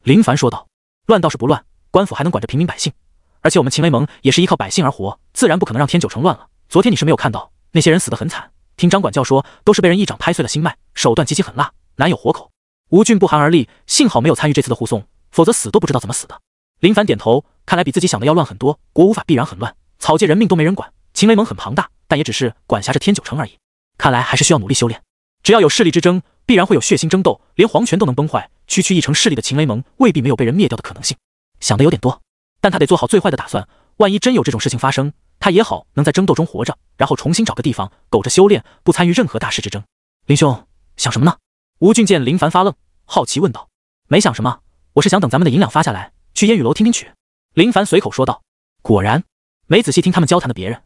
林凡说道。乱倒是不乱，官府还能管着平民百姓，而且我们秦雷盟也是依靠百姓而活，自然不可能让天九城乱了。昨天你是没有看到，那些人死得很惨，听张管教说，都是被人一掌拍碎了心脉，手段极其狠辣，难有活口。吴俊不寒而栗，幸好没有参与这次的护送，否则死都不知道怎么死的。林凡点头，看来比自己想的要乱很多，国无法必然很乱，草芥人命都没人管。秦雷盟很庞大，但也只是管辖着天九城而已。看来还是需要努力修炼。只要有势力之争，必然会有血腥争斗，连皇权都能崩坏，区区一城势力的秦雷盟未必没有被人灭掉的可能性。想的有点多，但他得做好最坏的打算，万一真有这种事情发生，他也好能在争斗中活着，然后重新找个地方苟着修炼，不参与任何大事之争。林兄，想什么呢？吴俊见林凡发愣，好奇问道。没想什么，我是想等咱们的银两发下来，去烟雨楼听听曲。林凡随口说道。果然，没仔细听他们交谈的别人，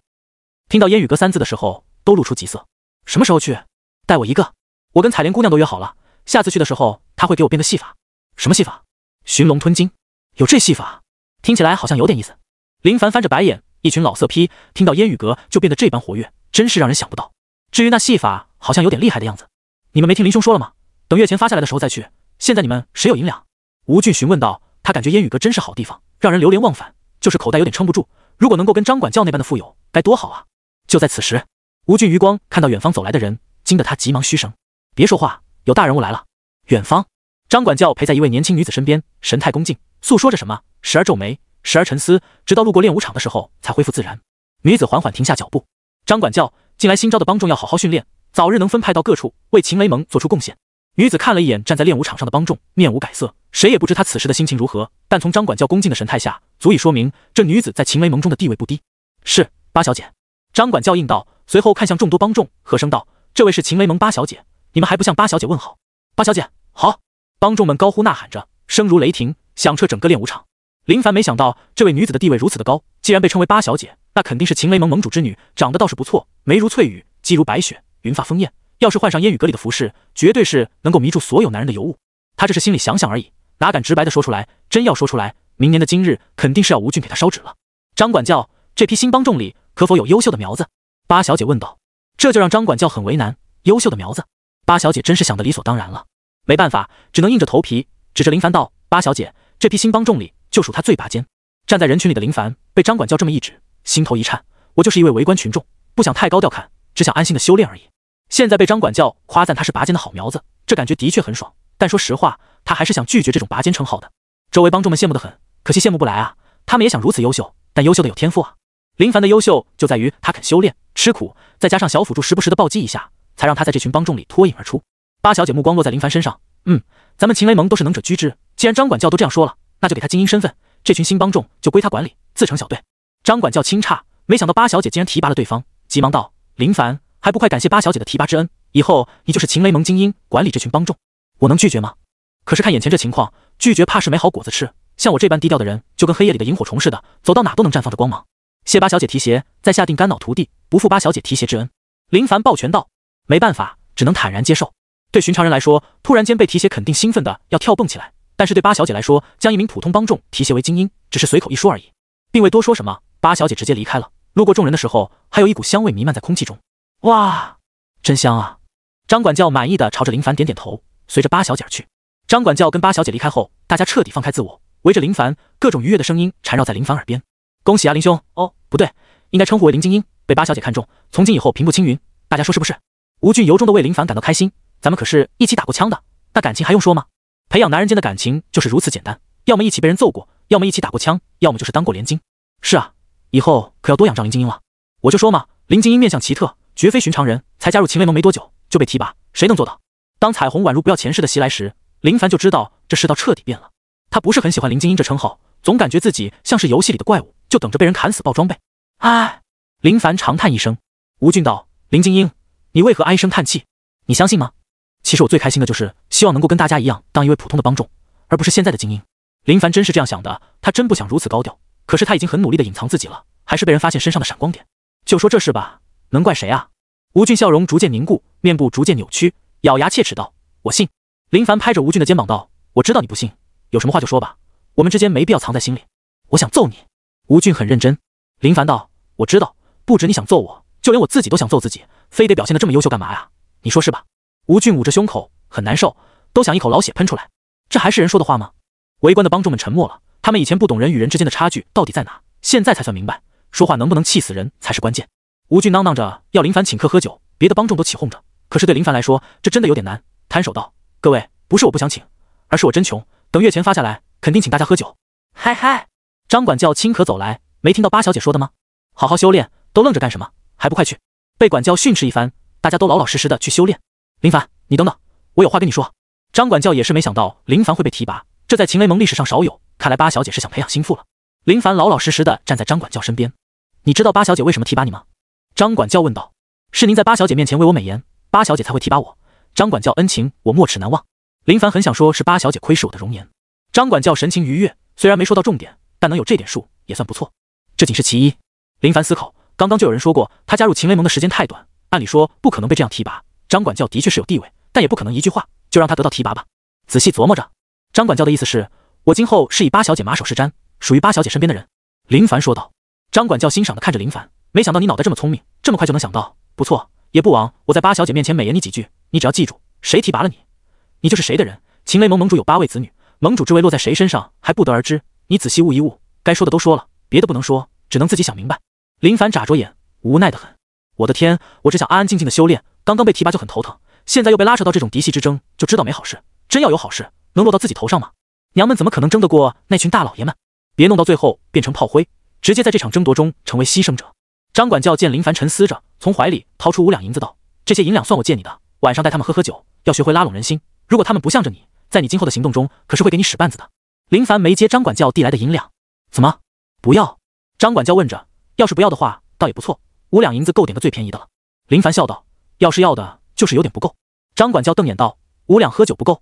听到烟雨阁三字的时候，都露出急色。什么时候去？带我一个。我跟彩莲姑娘都约好了，下次去的时候，她会给我变个戏法。什么戏法？寻龙吞金。有这戏法？听起来好像有点意思。林凡翻着白眼，一群老色批听到烟雨阁就变得这般活跃，真是让人想不到。至于那戏法，好像有点厉害的样子。你们没听林兄说了吗？等月钱发下来的时候再去。现在你们谁有银两？吴俊询问道。他感觉烟雨阁真是好地方，让人流连忘返，就是口袋有点撑不住。如果能够跟张管教那般的富有，该多好啊！就在此时，吴俊余光看到远方走来的人，惊得他急忙嘘声：“别说话，有大人物来了。”远方，张管教陪在一位年轻女子身边，神态恭敬，诉说着什么，时而皱眉，时而沉思，直到路过练武场的时候才恢复自然。女子缓缓停下脚步：“张管教，近来新招的帮众要好好训练，早日能分派到各处，为秦雷盟做出贡献。”女子看了一眼站在练武场上的帮众，面无改色，谁也不知她此时的心情如何，但从张管教恭敬的神态下，足以说明这女子在秦雷盟中的地位不低。是，八小姐。张管教应道，随后看向众多帮众，和声道：“这位是秦雷盟八小姐，你们还不向八小姐问好？”八小姐，好！帮众们高呼呐喊着，声如雷霆，响彻整个练武场。林凡没想到这位女子的地位如此的高，既然被称为八小姐，那肯定是秦雷盟盟主之女，长得倒是不错，眉如翠羽，肌如白雪，云发丰艳。要是换上烟雨阁里的服饰，绝对是能够迷住所有男人的尤物。他这是心里想想而已，哪敢直白的说出来？真要说出来，明年的今日肯定是要吴俊给他烧纸了。张管教，这批新帮众里可否有优秀的苗子？八小姐问道。这就让张管教很为难，优秀的苗子，八小姐真是想得理所当然了。没办法，只能硬着头皮，指着林凡道：“八小姐，这批新帮众里就属她最拔尖。”站在人群里的林凡被张管教这么一指，心头一颤。我就是一位围观群众，不想太高调看，只想安心的修炼而已。现在被张管教夸赞他是拔尖的好苗子，这感觉的确很爽。但说实话，他还是想拒绝这种拔尖称号的。周围帮众们羡慕得很，可惜羡慕不来啊。他们也想如此优秀，但优秀的有天赋啊。林凡的优秀就在于他肯修炼、吃苦，再加上小辅助时不时的暴击一下，才让他在这群帮众里脱颖而出。八小姐目光落在林凡身上，咱们秦雷盟都是能者居之，既然张管教都这样说了，那就给他精英身份，这群新帮众就归他管理，自成小队。张管教轻诧，没想到八小姐竟然提拔了对方，急忙道：“林凡，还不快感谢八小姐的提拔之恩，以后你就是秦雷盟精英，管理这群帮众。”我能拒绝吗？可是看眼前这情况，拒绝怕是没好果子吃。像我这般低调的人，就跟黑夜里的萤火虫似的，走到哪都能绽放着光芒。谢八小姐提携，在下定肝脑涂地，不负八小姐提携之恩。林凡抱拳道：“没办法，只能坦然接受。”对寻常人来说，突然间被提携肯定兴奋的要跳蹦起来，但是对八小姐来说，将一名普通帮众提携为精英，只是随口一说而已，并未多说什么。八小姐直接离开了，路过众人的时候，还有一股香味弥漫在空气中。哇，真香啊！张管教满意的朝着林凡点点头，随着八小姐而去。张管教跟八小姐离开后，大家彻底放开自我，围着林凡，各种愉悦的声音缠绕在林凡耳边。恭喜啊，林兄！哦，不对，应该称呼为林精英，被八小姐看中，从今以后平步青云，大家说是不是？吴俊由衷的为林凡感到开心。咱们可是一起打过枪的，那感情还用说吗？培养男人间的感情就是如此简单，要么一起被人揍过，要么一起打过枪，要么就是当过连经。是啊，以后可要多仰仗林精英了。我就说嘛，林精英面相奇特，绝非寻常人，才加入秦雷盟没多久就被提拔，谁能做到？当彩虹宛如不要钱似的袭来时，林凡就知道这世道彻底变了。他不是很喜欢林精英这称号，总感觉自己像是游戏里的怪物，就等着被人砍死爆装备。唉，林凡长叹一声。吴俊道：“林精英，你为何唉声叹气？你相信吗？”其实我最开心的就是希望能够跟大家一样当一位普通的帮众，而不是现在的精英。林凡真是这样想的，他真不想如此高调，可是他已经很努力的隐藏自己了，还是被人发现身上的闪光点。就说这事吧，能怪谁啊？吴俊笑容逐渐凝固，面部逐渐扭曲，咬牙切齿道：“我信。”林凡拍着吴俊的肩膀道：“我知道你不信，有什么话就说吧，我们之间没必要藏在心里。我想揍你。”吴俊很认真。林凡道：“我知道，不止你想揍我，就连我自己都想揍自己，非得表现得这么优秀干嘛呀？你说是吧？吴俊捂着胸口，很难受，都想一口老血喷出来。这还是人说的话吗？围观的帮众们沉默了，他们以前不懂人与人之间的差距到底在哪，现在才算明白，说话能不能气死人才是关键。吴俊囔囔着要林凡请客喝酒，别的帮众都起哄着，可是对林凡来说，这真的有点难，摊手道：“各位，不是我不想请，而是我真穷，等月钱发下来，肯定请大家喝酒。”嗨嗨，张管教轻咳走来，没听到八小姐说的吗？好好修炼，都愣着干什么？还不快去！被管教训斥一番，大家都老老实实的去修炼。林凡，你等等，我有话跟你说。张管教也是没想到林凡会被提拔，这在秦雷盟历史上少有，看来八小姐是想培养心腹了。林凡老老实实的站在张管教身边。你知道八小姐为什么提拔你吗？张管教问道。是您在八小姐面前为我美言，八小姐才会提拔我。张管教恩情我没齿难忘。林凡很想说是八小姐窥视我的容颜。张管教神情愉悦，虽然没说到重点，但能有这点数也算不错。这仅是其一。林凡思考，刚刚就有人说过他加入秦雷盟的时间太短，按理说不可能被这样提拔。张管教的确是有地位，但也不可能一句话就让他得到提拔吧。仔细琢磨着，张管教的意思是，我今后是以八小姐马首是瞻，属于八小姐身边的人。林凡说道。张管教欣赏地看着林凡，没想到你脑袋这么聪明，这么快就能想到，不错，也不枉我在八小姐面前美言你几句。你只要记住，谁提拔了你，你就是谁的人。秦雷盟盟主有8位子女，盟主之位落在谁身上还不得而知，你仔细悟一悟，该说的都说了，别的不能说，只能自己想明白。林凡眨着眼，无奈得很。我的天，我只想安安静静的修炼，刚刚被提拔就很头疼，现在又被拉扯到这种嫡系之争，就知道没好事。真要有好事，能落到自己头上吗？娘们怎么可能争得过那群大老爷们？别弄到最后变成炮灰，直接在这场争夺中成为牺牲者。张管教见林凡沉思着，从怀里掏出5两银子道：“这些银两算我借你的，晚上带他们喝喝酒，要学会拉拢人心。如果他们不向着你，在你今后的行动中可是会给你使绊子的。”林凡没接张管教递来的银两。怎么不要？张管教问着。要是不要的话，倒也不错，5两银子够点个最便宜的了。林凡笑道：“要是要的，就是有点不够。”张管教瞪眼道：“5两喝酒不够？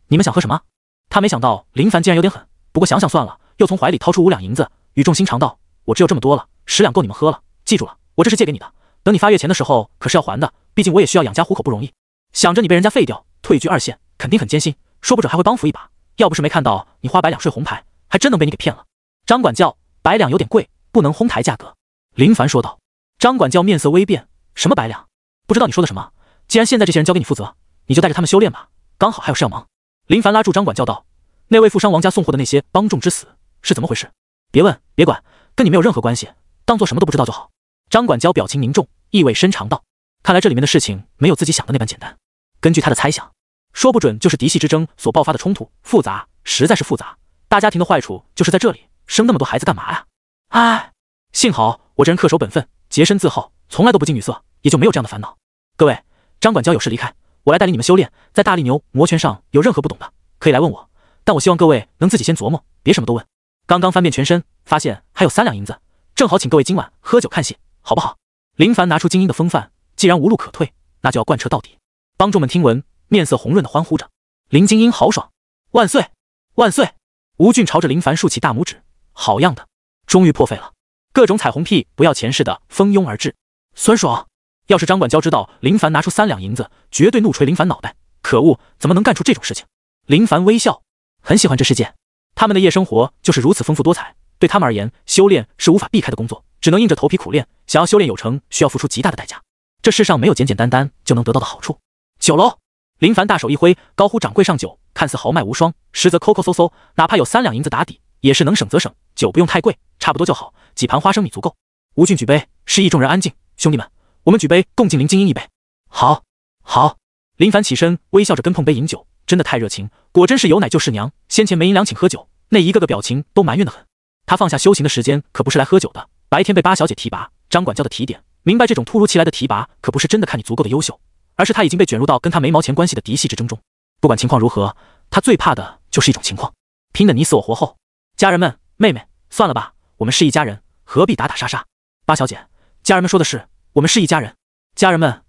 你们想喝什么？”他没想到林凡竟然有点狠，不过想想算了，又从怀里掏出5两银子，语重心长道：“我只有这么多了，10两够你们喝了。记住了，我这是借给你的，等你发月钱的时候可是要还的，毕竟我也需要养家糊口不容易。想着你被人家废掉，退居2线，肯定很艰辛，说不准还会帮扶一把。要不是没看到你花100两睡红牌，还真能被你给骗了。”张管教：“100两有点贵，不能哄抬价格。”林凡说道。张管教面色微变：“什么100两？不知道你说的什么？既然现在这些人交给你负责，你就带着他们修炼吧，刚好还有事要忙。”林凡拉住张管教道：“那位富商王家送货的那些帮众之死是怎么回事？别问，别管，跟你没有任何关系，当做什么都不知道就好。”张管教表情凝重，意味深长道：“看来这里面的事情没有自己想的那般简单。根据他的猜想，说不准就是嫡系之争所爆发的冲突，复杂，实在是复杂。大家庭的坏处就是在这里，生那么多孩子干嘛呀？唉，幸好我这人恪守本分，洁身自好，从来都不近女色，也就没有这样的烦恼。各位，张管教有事离开，我来带领你们修炼，在大力牛魔拳上有任何不懂的，可以来问我，但我希望各位能自己先琢磨，别什么都问。刚刚翻遍全身，发现还有3两银子，正好请各位今晚喝酒看戏，好不好？”林凡拿出精英的风范，既然无路可退，那就要贯彻到底。帮众们听闻，面色红润的欢呼着：“林精英豪爽，万岁，万岁！”吴俊朝着林凡竖起大拇指：“好样的，终于破费了。”各种彩虹屁不要钱似的蜂拥而至，酸爽。要是张管教知道林凡拿出3两银子，绝对怒捶林凡脑袋。可恶，怎么能干出这种事情？林凡微笑，很喜欢这世界，他们的夜生活就是如此丰富多彩。对他们而言，修炼是无法避开的工作，只能硬着头皮苦练。想要修炼有成，需要付出极大的代价。这世上没有简简单单就能得到的好处。酒楼，林凡大手一挥，高呼掌柜上酒，看似豪迈无双，实则抠抠搜搜，哪怕有3两银子打底，也是能省则省，酒不用太贵，差不多就好，几盘花生米足够。吴俊举杯，示意众人安静。兄弟们，我们举杯，共敬林精英一杯。好，好。林凡起身，微笑着跟碰杯饮酒，真的太热情，果真是有奶就是娘。先前没银两请喝酒，那一个个表情都埋怨得很。他放下修行的时间，可不是来喝酒的。白天被八小姐提拔，张管教的提点，明白这种突如其来的提拔，可不是真的看你足够的优秀，而是他已经被卷入到跟他没毛钱关系的嫡系之争中。不管情况如何，他最怕的就是一种情况，拼得你死我活后。家人们，妹妹，算了吧，我们是一家人，何必打打杀杀？八小姐，家人们说的是，我们是一家人。家人们，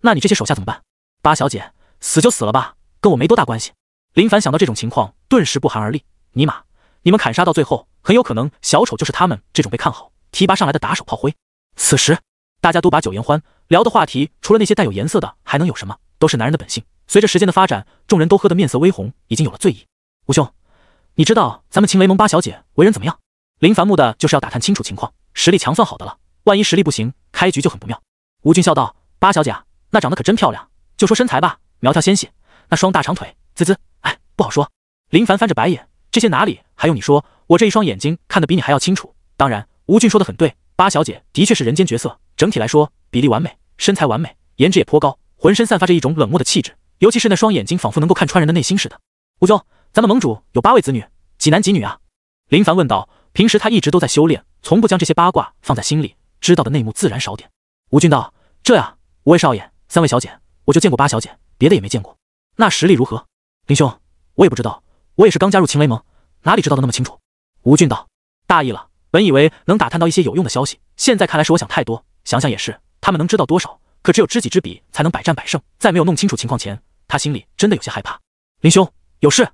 那你这些手下怎么办？八小姐，死就死了吧，跟我没多大关系。林凡想到这种情况，顿时不寒而栗。尼玛，你们砍杀到最后，很有可能小丑就是他们这种被看好、提拔上来的打手炮灰。此时，大家都把酒言欢，聊的话题除了那些带有颜色的，还能有什么？都是男人的本性。随着时间的发展，众人都喝得面色微红，已经有了醉意。吴兄，你知道咱们秦雷盟八小姐为人怎么样？林凡目的就是要打探清楚情况，实力强算好的了，万一实力不行，开开局就很不妙。吴俊笑道：“八小姐啊，那长得可真漂亮，就说身材吧，苗条纤细，那双大长腿，滋滋，哎，不好说。”林凡翻着白眼，这些哪里还用你说？我这一双眼睛看得比你还要清楚。当然，吴俊说得很对，八小姐的确是人间绝色，整体来说比例完美，身材完美，颜值也颇高，浑身散发着一种冷漠的气质，尤其是那双眼睛仿佛能够看穿人的内心似的。吴兄，咱们盟主有8位子女，几男几女啊？林凡问道。平时他一直都在修炼，从不将这些八卦放在心里，知道的内幕自然少点。吴俊道：“这呀，5位少爷，3位小姐，我就见过八小姐，别的也没见过。那实力如何？”林兄，我也不知道，我也是刚加入秦雷盟，哪里知道的那么清楚。吴俊道：“大意了，本以为能打探到一些有用的消息，现在看来是我想太多。想想也是，他们能知道多少？可只有知己知彼，才能百战百胜。在没有弄清楚情况前，他心里真的有些害怕。”林兄，有事？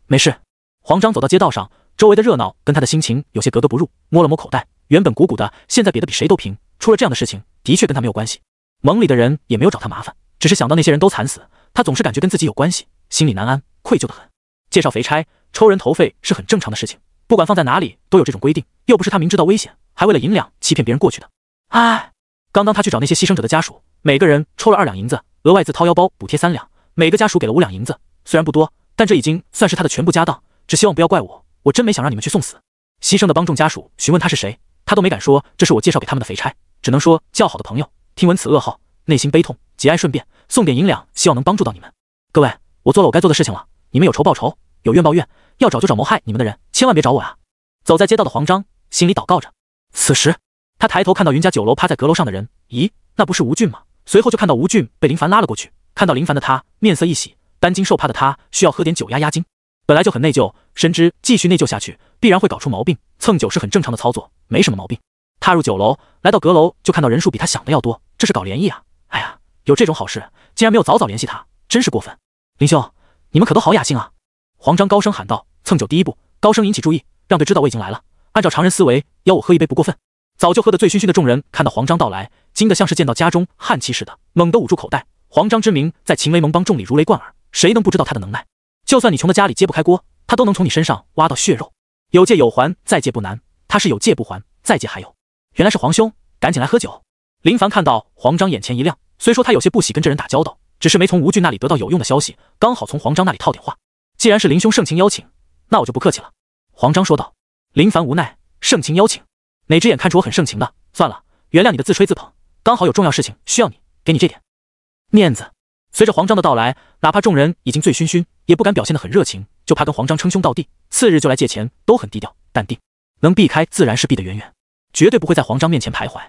没事。黄章走到街道上，周围的热闹跟他的心情有些格格不入，摸了摸口袋，原本鼓鼓的，现在瘪得比谁都平。出了这样的事情，的确跟他没有关系。盟里的人也没有找他麻烦，只是想到那些人都惨死，他总是感觉跟自己有关系，心里难安，愧疚得很。介绍肥差，抽人头费是很正常的事情，不管放在哪里都有这种规定，又不是他明知道危险，还为了银两欺骗别人过去的。唉，刚当他去找那些牺牲者的家属，每个人抽了2两银子，额外自掏腰包补贴3两，每个家属给了5两银子，虽然不多，但这已经算是他的全部家当。只希望不要怪我真没想让你们去送死。牺牲的帮众家属询问他是谁，他都没敢说这是我介绍给他们的肥差，只能说较好的朋友。听闻此噩耗，内心悲痛，节哀顺变，送点银两，希望能帮助到你们。各位，我做了我该做的事情了，你们有仇报仇，有怨报怨，要找就找谋害你们的人，千万别找我呀。走在街道的黄章心里祷告着。此时他抬头看到云家酒楼趴在阁楼上的人，咦，那不是吴俊吗？随后就看到吴俊被林凡拉了过去，看到林凡的他面色一喜，担惊受怕的他需要喝点酒压惊。本来就很内疚，深知继续内疚下去必然会搞出毛病，蹭酒是很正常的操作，没什么毛病。踏入酒楼，来到阁楼就看到人数比他想的要多，这是搞联谊啊！哎呀，有这种好事，竟然没有早联系他，真是过分。林兄，你们可都好雅兴啊！黄章高声喊道。蹭酒第一步，高声引起注意，让队知道我已经来了。按照常人思维，邀我喝一杯不过分。早就喝得醉醺醺的众人看到黄章到来，惊得像是见到家中悍妻似的，猛地捂住口袋。黄章之名在秦雷盟帮众里如雷贯耳，谁能不知道他的能耐？就算你穷的家里揭不开锅，他都能从你身上挖到血肉。有借有还，再借不难，他是有借不还，再借还有。原来是黄兄，赶紧来喝酒。林凡看到黄章眼前一亮，虽说他有些不喜跟这人打交道，只是没从吴俊那里得到有用的消息，刚好从黄章那里套点话。既然是林兄盛情邀请，那我就不客气了。黄章说道。林凡无奈，盛情邀请，哪只眼看出我很盛情的？算了，原谅你的自吹自捧，刚好有重要事情需要你，给你这点面子。随着黄章的到来，哪怕众人已经醉醺醺，也不敢表现得很热情，就怕跟黄章称兄道弟。次日就来借钱，都很低调淡定，能避开自然是避得远远，绝对不会在黄章面前徘徊。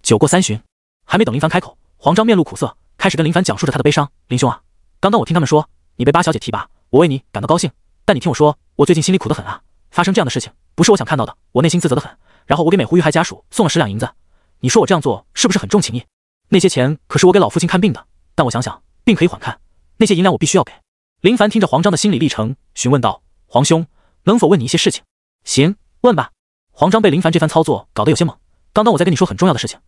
酒过3巡，还没等林凡开口，黄章面露苦色，开始跟林凡讲述着他的悲伤。林兄啊，刚刚我听他们说你被八小姐提拔，我为你感到高兴，但你听我说，我最近心里苦得很啊，发生这样的事情不是我想看到的，我内心自责得很。然后我给每户遇害家属送了10两银子，你说我这样做是不是很重情义？那些钱可是我给老父亲看病的，但我想想病可以缓看，那些银两我必须要给。林凡听着黄章的心理历程，询问道：黄兄，能否问你一些事情？行，问吧。黄章被林凡这番操作搞得有些懵，刚刚我在跟你说很重要的事情，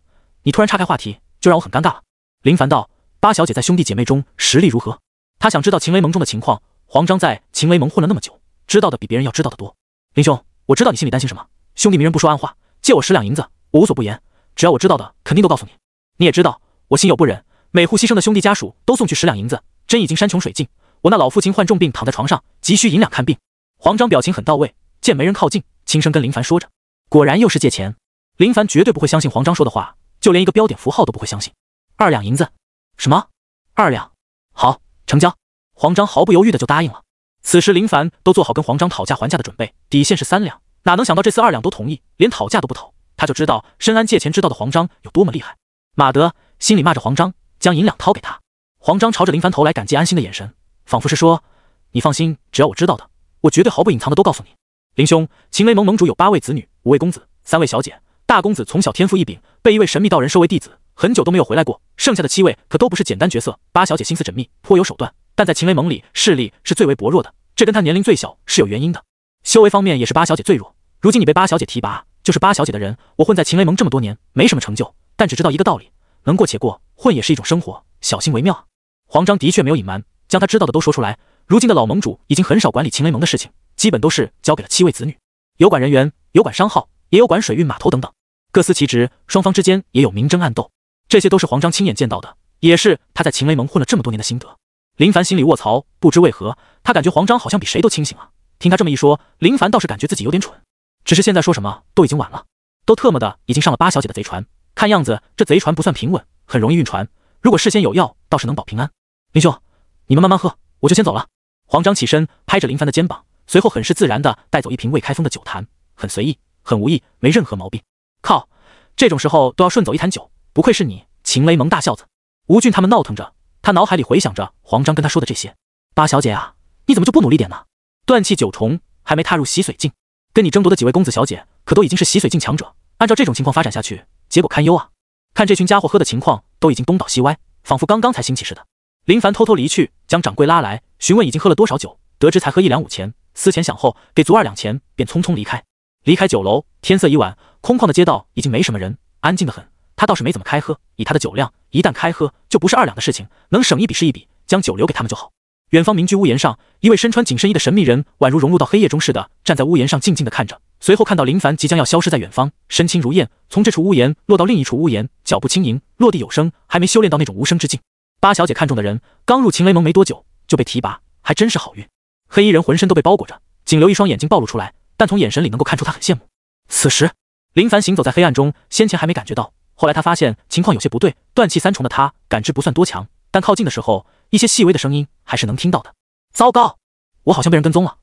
你突然岔开话题，就让我很尴尬了。林凡道：八小姐在兄弟姐妹中实力如何？他想知道秦雷盟中的情况。黄章在秦雷盟混了那么久，知道的比别人要知道的多。林兄，我知道你心里担心什么，兄弟明人不说暗话，借我10两银子，我无所不言，只要我知道的肯定都告诉你。你也知道我心有不忍，每户牺牲的兄弟家属都送去10两银子，真已经山穷水尽。我那老父亲患重病躺在床上，急需银两看病。黄章表情很到位，见没人靠近，轻声跟林凡说着。果然又是借钱。林凡绝对不会相信黄章说的话，就连一个标点符号都不会相信。2两银子？什么？2两？好，成交。黄章毫不犹豫的就答应了。此时林凡都做好跟黄章讨价还价的准备，底线是3两，哪能想到这次2两都同意，连讨价都不讨，他就知道深谙借钱之道的黄章有多么厉害。马德心里骂着黄章，将银两掏给他。黄章朝着林凡投来感激安心的眼神，仿佛是说：你放心，只要我知道的，我绝对毫不隐藏的都告诉你。林兄，秦雷盟盟主有8位子女，5位公子，3位小姐。大公子从小天赋异禀，被一位神秘道人收为弟子，很久都没有回来过。剩下的7位可都不是简单角色。八小姐心思缜密，颇有手段，但在秦雷盟里势力是最为薄弱的，这跟她年龄最小是有原因的。修为方面也是八小姐最弱。如今你被八小姐提拔，就是八小姐的人。我混在秦雷盟这么多年，没什么成就，但只知道一个道理：能过且过，混也是一种生活，小心为妙啊。黄章的确没有隐瞒，将他知道的都说出来。如今的老盟主已经很少管理秦雷盟的事情，基本都是交给了7位子女，有管人员，有管商号，也有管水运码头等等，各司其职，双方之间也有明争暗斗。这些都是黄章亲眼见到的，也是他在秦雷盟混了这么多年的心得。林凡心里卧槽，不知为何，他感觉黄章好像比谁都清醒啊。听他这么一说，林凡倒是感觉自己有点蠢。只是现在说什么都已经晚了，都特么的已经上了八小姐的贼船，看样子这贼船不算平稳，很容易晕船。如果事先有药，倒是能保平安。林兄，你们慢慢喝，我就先走了。黄章起身拍着林凡的肩膀，随后很是自然地带走一瓶未开封的酒坛，很随意，很无意，没任何毛病。靠，这种时候都要顺走一坛酒，不愧是你，秦雷盟大孝子。吴俊他们闹腾着，他脑海里回想着黄章跟他说的这些。八小姐啊，你怎么就不努力点呢？断气九重还没踏入洗髓境，跟你争夺的几位公子小姐可都已经是洗髓境强者，按照这种情况发展下去，结果堪忧啊！看这群家伙喝的情况都已经东倒西歪，仿佛刚刚才兴起似的。林凡偷偷离去，将掌柜拉来询问已经喝了多少酒，得知才喝1两5钱，思前想后给足2两钱，便匆匆离开。离开酒楼，天色已晚，空旷的街道已经没什么人，安静得很。他倒是没怎么开喝，以他的酒量，一旦开喝就不是2两的事情，能省一笔是一笔，将酒留给他们就好。远方民居屋檐上，一位身穿紧身衣的神秘人宛如融入到黑夜中似的站在屋檐上静静地看着，随后看到林凡即将要消失在远方，身轻如燕，从这处屋檐落到另一处屋檐，脚步轻盈，落地有声，还没修炼到那种无声之境。八小姐看中的人刚入秦雷盟没多久就被提拔，还真是好运。黑衣人浑身都被包裹着，仅留一双眼睛暴露出来，但从眼神里能够看出他很羡慕。此时林凡行走在黑暗中，先前还没感觉到，后来他发现情况有些不对，断气3重的他感知不算多强，但靠近的时候一些细微的声音还是能听到的。糟糕，我好像被人跟踪了。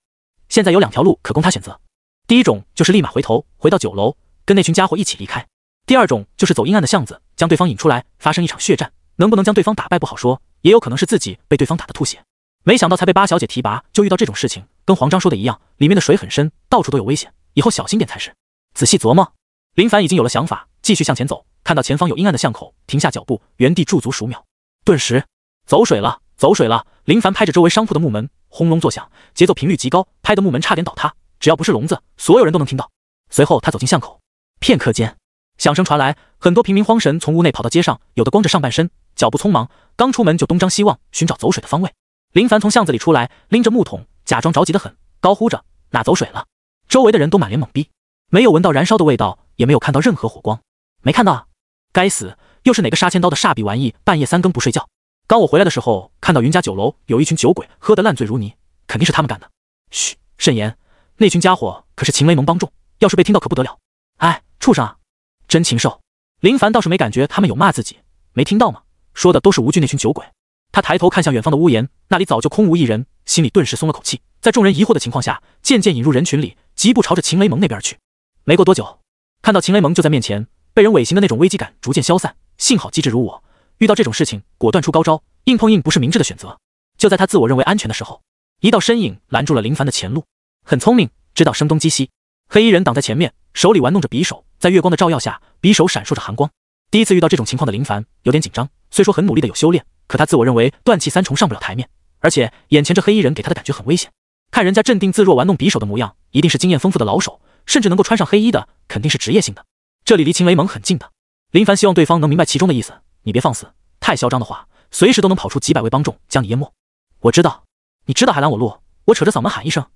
现在有2条路可供他选择，第一种就是立马回头回到酒楼跟那群家伙一起离开，第二种就是走阴暗的巷子将对方引出来，发生一场血战，能不能将对方打败不好说，也有可能是自己被对方打得吐血。没想到才被八小姐提拔就遇到这种事情，跟黄章说的一样，里面的水很深，到处都有危险，以后小心点才是。仔细琢磨，林凡已经有了想法，继续向前走，看到前方有阴暗的巷口，停下脚步，原地驻足数秒，顿时走水了，走水了！林凡拍着周围商铺的木门，轰隆作响，节奏频率极高，拍得木门差点倒塌，只要不是聋子，所有人都能听到。随后他走进巷口，片刻间响声传来，很多平民慌神从屋内跑到街上，有的光着上半身，脚步匆忙，刚出门就东张西望寻找走水的方位。林凡从巷子里出来，拎着木桶，假装着急得很，高呼着哪走水了。周围的人都满脸懵逼，没有闻到燃烧的味道，也没有看到任何火光。没看到啊，该死，又是哪个杀千刀的煞逼玩意，半夜3更不睡觉。刚我回来的时候看到云家酒楼有一群酒鬼喝得烂醉如泥，肯定是他们干的。嘘，慎言，那群家伙可是秦雷盟帮众，要是被听到可不得了。哎，畜生啊，真禽兽。林凡倒是没感觉他们有骂自己，没听到吗？说的都是吴俊那群酒鬼。他抬头看向远方的屋檐，那里早就空无一人，心里顿时松了口气，在众人疑惑的情况下，渐渐引入人群里，疾步朝着秦雷盟那边去。没过多久，看到秦雷盟就在面前，被人尾行的那种危机感逐渐消散，幸好机智如我，遇到这种事情果断出高招，硬碰硬不是明智的选择。就在他自我认为安全的时候，一道身影拦住了林凡的前路。很聪明，知道声东击西。黑衣人挡在前面，手里玩弄着匕首，在月光的照耀下，匕首闪烁着寒光。第一次遇到这种情况的林凡有点紧张，虽说很努力的有修炼，可他自我认为断气3重上不了台面，而且眼前这黑衣人给他的感觉很危险。看人家镇定自若玩弄匕首的模样，一定是经验丰富的老手，甚至能够穿上黑衣的肯定是职业性的。这里离秦雷盟很近的，林凡希望对方能明白其中的意思，你别放肆，太嚣张的话随时都能跑出几百位帮众将你淹没。我知道，你知道还拦我路，我扯着嗓门喊一声，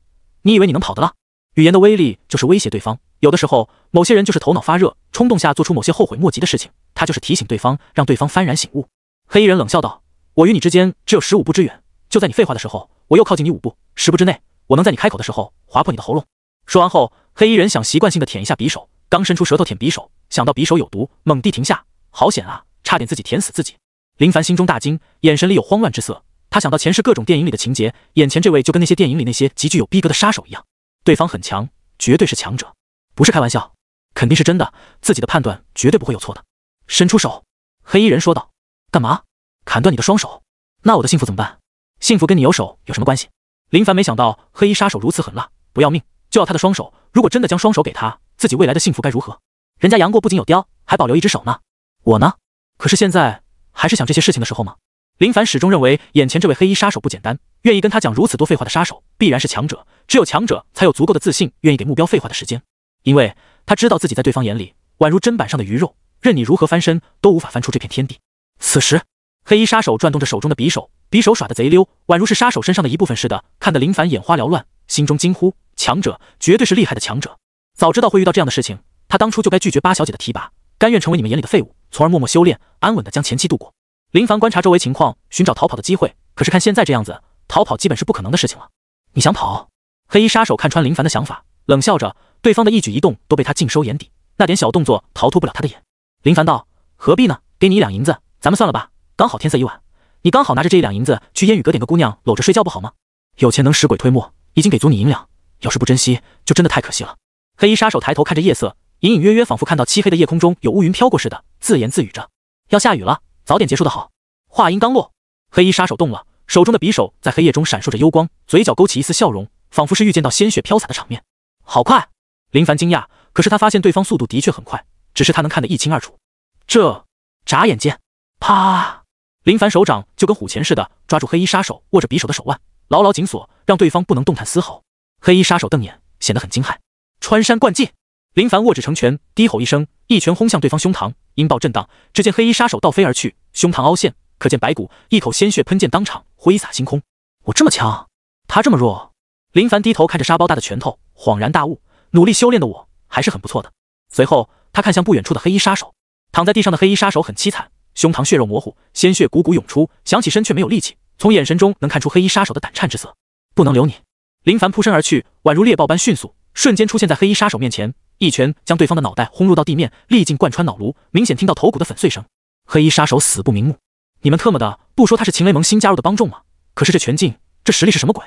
你以为你能跑得了？语言的威力就是威胁对方，有的时候某些人就是头脑发热，冲动下做出某些后悔莫及的事情，他就是提醒对方，让对方幡然醒悟。黑衣人冷笑道，我与你之间只有15步之远，就在你废话的时候，我又靠近你5步，10步之内，我能在你开口的时候划破你的喉咙。说完后，黑衣人想习惯性的舔一下匕首，刚伸出舌头舔匕首，想到匕首有毒，猛地停下，好险啊，差点自己舔死自己。林凡心中大惊，眼神里有慌乱之色，他想到前世各种电影里的情节，眼前这位就跟那些电影里那些极具有逼格的杀手一样，对方很强，绝对是强者，不是开玩笑，肯定是真的，自己的判断绝对不会有错的。伸出手，黑衣人说道，干嘛？砍断你的双手？那我的幸福怎么办？幸福跟你有手有什么关系？林凡没想到黑衣杀手如此狠辣，不要命就要他的双手，如果真的将双手给他，自己未来的幸福该如何？人家杨过不仅有雕，还保留一只手呢，我呢？可是现在还是想这些事情的时候吗？林凡始终认为眼前这位黑衣杀手不简单，愿意跟他讲如此多废话的杀手必然是强者，只有强者才有足够的自信，愿意给目标废话的时间，因为他知道自己在对方眼里宛如砧板上的鱼肉，任你如何翻身都无法翻出这片天地。此时黑衣杀手转动着手中的匕首，匕首耍得贼溜，宛如是杀手身上的一部分似的，看得林凡眼花缭乱，心中惊呼，强者，绝对是厉害的强者。早知道会遇到这样的事情，他当初就该拒绝八小姐的提拔，甘愿成为你们眼里的废物，从而默默修炼，安稳地将前期度过。林凡观察周围情况，寻找逃跑的机会，可是看现在这样子，逃跑基本是不可能的事情了。你想跑？黑衣杀手看穿林凡的想法，冷笑着，对方的一举一动都被他尽收眼底，那点小动作逃脱不了他的眼。林凡道：何必呢？给你1两银子，咱们算了吧，刚好天色已晚，你刚好拿着这1两银子去烟雨阁点个姑娘搂着睡觉不好吗？有钱能使鬼推磨，已经给足你银两，要是不珍惜，就真的太可惜了。黑衣杀手抬头看着夜色，隐隐约约仿佛看到漆黑的夜空中有乌云飘过似的，自言自语着：要下雨了，早点结束的好。话音刚落，黑衣杀手动了，手中的匕首在黑夜中闪烁着幽光，嘴角勾起一丝笑容，仿佛是预见到鲜血飘洒的场面。好快！林凡惊讶，可是他发现对方速度的确很快，只是他能看得一清二楚。这眨眼间，啪！林凡手掌就跟虎钳似的抓住黑衣杀手握着匕首的手腕，牢牢紧锁，让对方不能动弹丝毫。黑衣杀手瞪眼，显得很惊骇。穿山贯进，林凡握指成拳，低吼一声，一拳轰向对方胸膛，音爆震荡，只见黑衣杀手倒飞而去，胸膛凹陷，可见白骨，一口鲜血喷溅当场，挥洒星空。我这么强，他这么弱。林凡低头看着沙包大的拳头，恍然大悟，努力修炼的我还是很不错的。随后他看向不远处的黑衣杀手，躺在地上的黑衣杀手很凄惨，胸膛血肉模糊，鲜血汩汩涌出，想起身却没有力气，从眼神中能看出黑衣杀手的胆颤之色。不能留你！林凡扑身而去，宛如猎豹般迅速，瞬间出现在黑衣杀手面前，一拳将对方的脑袋轰入到地面，力劲贯穿脑颅，明显听到头骨的粉碎声。黑衣杀手死不瞑目，你们特么的不说他是秦雷盟新加入的帮众吗？可是这拳劲，这实力是什么鬼？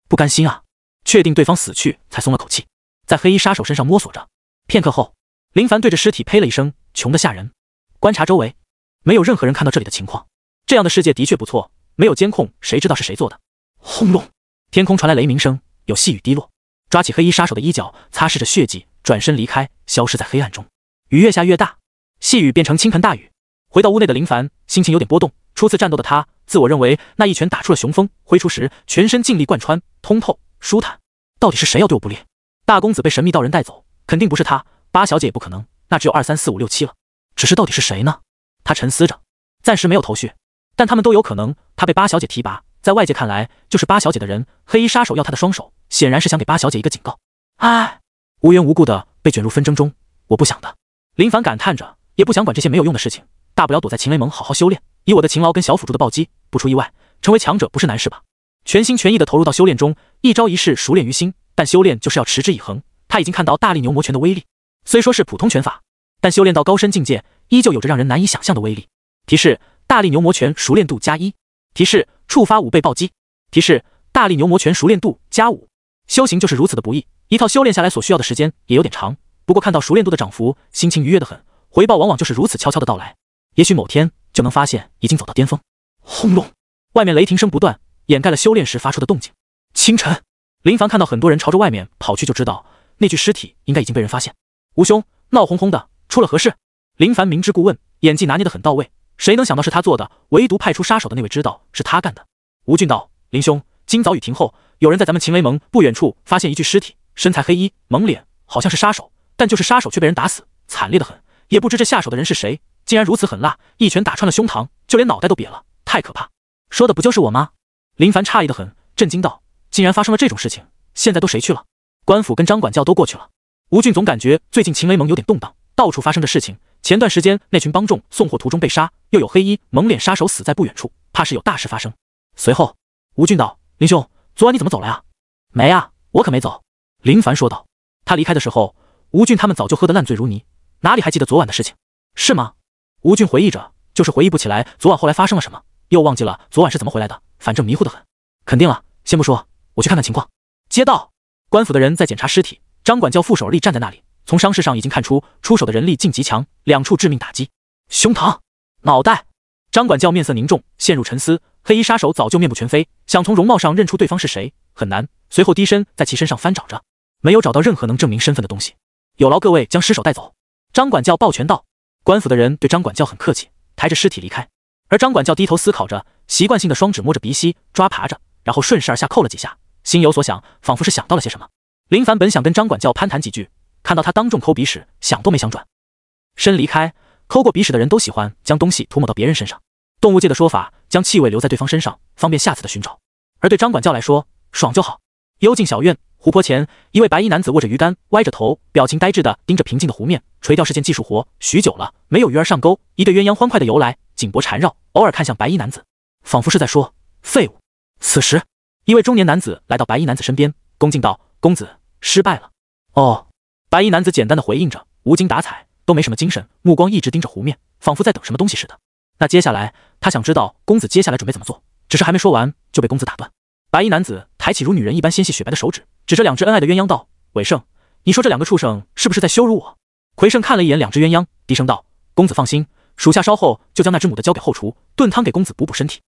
不甘心啊！确定对方死去，才松了口气，在黑衣杀手身上摸索着。片刻后，林凡对着尸体呸了一声，穷得吓人。观察周围，没有任何人看到这里的情况。这样的世界的确不错，没有监控，谁知道是谁做的？轰隆！天空传来雷鸣声，有细雨滴落。抓起黑衣杀手的衣角，擦拭着血迹，转身离开，消失在黑暗中。雨越下越大，细雨变成倾盆大雨。回到屋内的林凡心情有点波动，初次战斗的他自我认为那一拳打出了雄风，挥出时全身尽力贯穿，通透舒坦。到底是谁要对我不利？大公子被神秘道人带走，肯定不是他，八小姐也不可能，那只有2、3、4、5、6、7了。只是到底是谁呢？他沉思着，暂时没有头绪，但他们都有可能。他被八小姐提拔，在外界看来就是八小姐的人。黑衣杀手要他的双手，显然是想给八小姐一个警告。唉，无缘无故的被卷入纷争中，我不想的。林凡感叹着，也不想管这些没有用的事情，大不了躲在秦雷盟好好修炼，以我的勤劳跟小辅助的暴击，不出意外，成为强者不是难事吧？全心全意的投入到修炼中，一招一式熟练于心，但修炼就是要持之以恒。他已经看到大力牛魔拳的威力，虽说是普通拳法，但修炼到高深境界，依旧有着让人难以想象的威力。提示：大力牛魔拳熟练度+1。提示：触发5倍暴击。提示：大力牛魔拳熟练度+5。修行就是如此的不易，一套修炼下来所需要的时间也有点长。不过看到熟练度的涨幅，心情愉悦得很，回报往往就是如此悄悄的到来。也许某天就能发现已经走到巅峰。轰隆！外面雷霆声不断，掩盖了修炼时发出的动静。清晨，林凡看到很多人朝着外面跑去，就知道那具尸体应该已经被人发现。吴兄，闹哄哄的，出了何事？林凡明知故问，演技拿捏得很到位，谁能想到是他做的？唯独派出杀手的那位知道是他干的。吴俊道：林兄，今早雨停后，有人在咱们秦雷盟不远处发现一具尸体，身材黑衣，蒙脸，好像是杀手，但就是杀手却被人打死，惨烈得很，也不知这下手的人是谁，竟然如此狠辣，一拳打穿了胸膛，就连脑袋都瘪了，太可怕。说的不就是我吗？林凡诧异得很，震惊道：竟然发生了这种事情，现在都谁去了？官府跟张管教都过去了。吴俊总感觉最近秦雷盟有点动荡，到处发生着事情。前段时间那群帮众送货途中被杀，又有黑衣蒙脸杀手死在不远处，怕是有大事发生。随后吴俊道：林兄，昨晚你怎么走了呀？没啊，我可没走。林凡说道。他离开的时候，吴俊他们早就喝得烂醉如泥，哪里还记得昨晚的事情？是吗？吴俊回忆着，就是回忆不起来昨晚后来发生了什么，又忘记了昨晚是怎么回来的，反正迷糊得很。肯定了，先不说，我去看看情况。接到，官府的人在检查尸体，张管教负手而立站在那里，从伤势上已经看出出手的人力劲极强，2处致命打击，胸膛、脑袋。张管教面色凝重，陷入沉思。黑衣杀手早就面目全非，想从容貌上认出对方是谁很难，随后低身在其身上翻找着，没有找到任何能证明身份的东西。有劳各位将尸首带走。张管教抱拳道。官府的人对张管教很客气，抬着尸体离开。而张管教低头思考着，习惯性的双指摸着鼻息，抓爬着，然后顺势而下扣了几下，心有所想，仿佛是想到了些什么。林凡本想跟张管教攀谈几句，看到他当众抠鼻屎，想都没想转身离开。抠过鼻屎的人都喜欢将东西涂抹到别人身上，动物界的说法，将气味留在对方身上，方便下次的寻找。而对张管教来说，爽就好。幽静小院，湖泊前，一位白衣男子握着鱼竿，歪着头，表情呆滞地盯着平静的湖面。垂钓是件技术活，许久了没有鱼儿上钩。一对鸳鸯欢快地游来，颈脖缠绕，偶尔看向白衣男子，仿佛是在说：“废物。”此时，一位中年男子来到白衣男子身边，恭敬道：“公子，失败了。”哦，白衣男子简单的回应着，无精打采，都没什么精神，目光一直盯着湖面，仿佛在等什么东西似的。那接下来，他想知道公子接下来准备怎么做，只是还没说完就被公子打断。白衣男子抬起如女人一般纤细雪白的手指，指着两只恩爱的鸳鸯道：“伟盛，你说这两个畜生是不是在羞辱我？”魁胜看了一眼两只鸳鸯，低声道：“公子放心，属下稍后就将那只母的交给后厨，炖汤给公子补补身体。”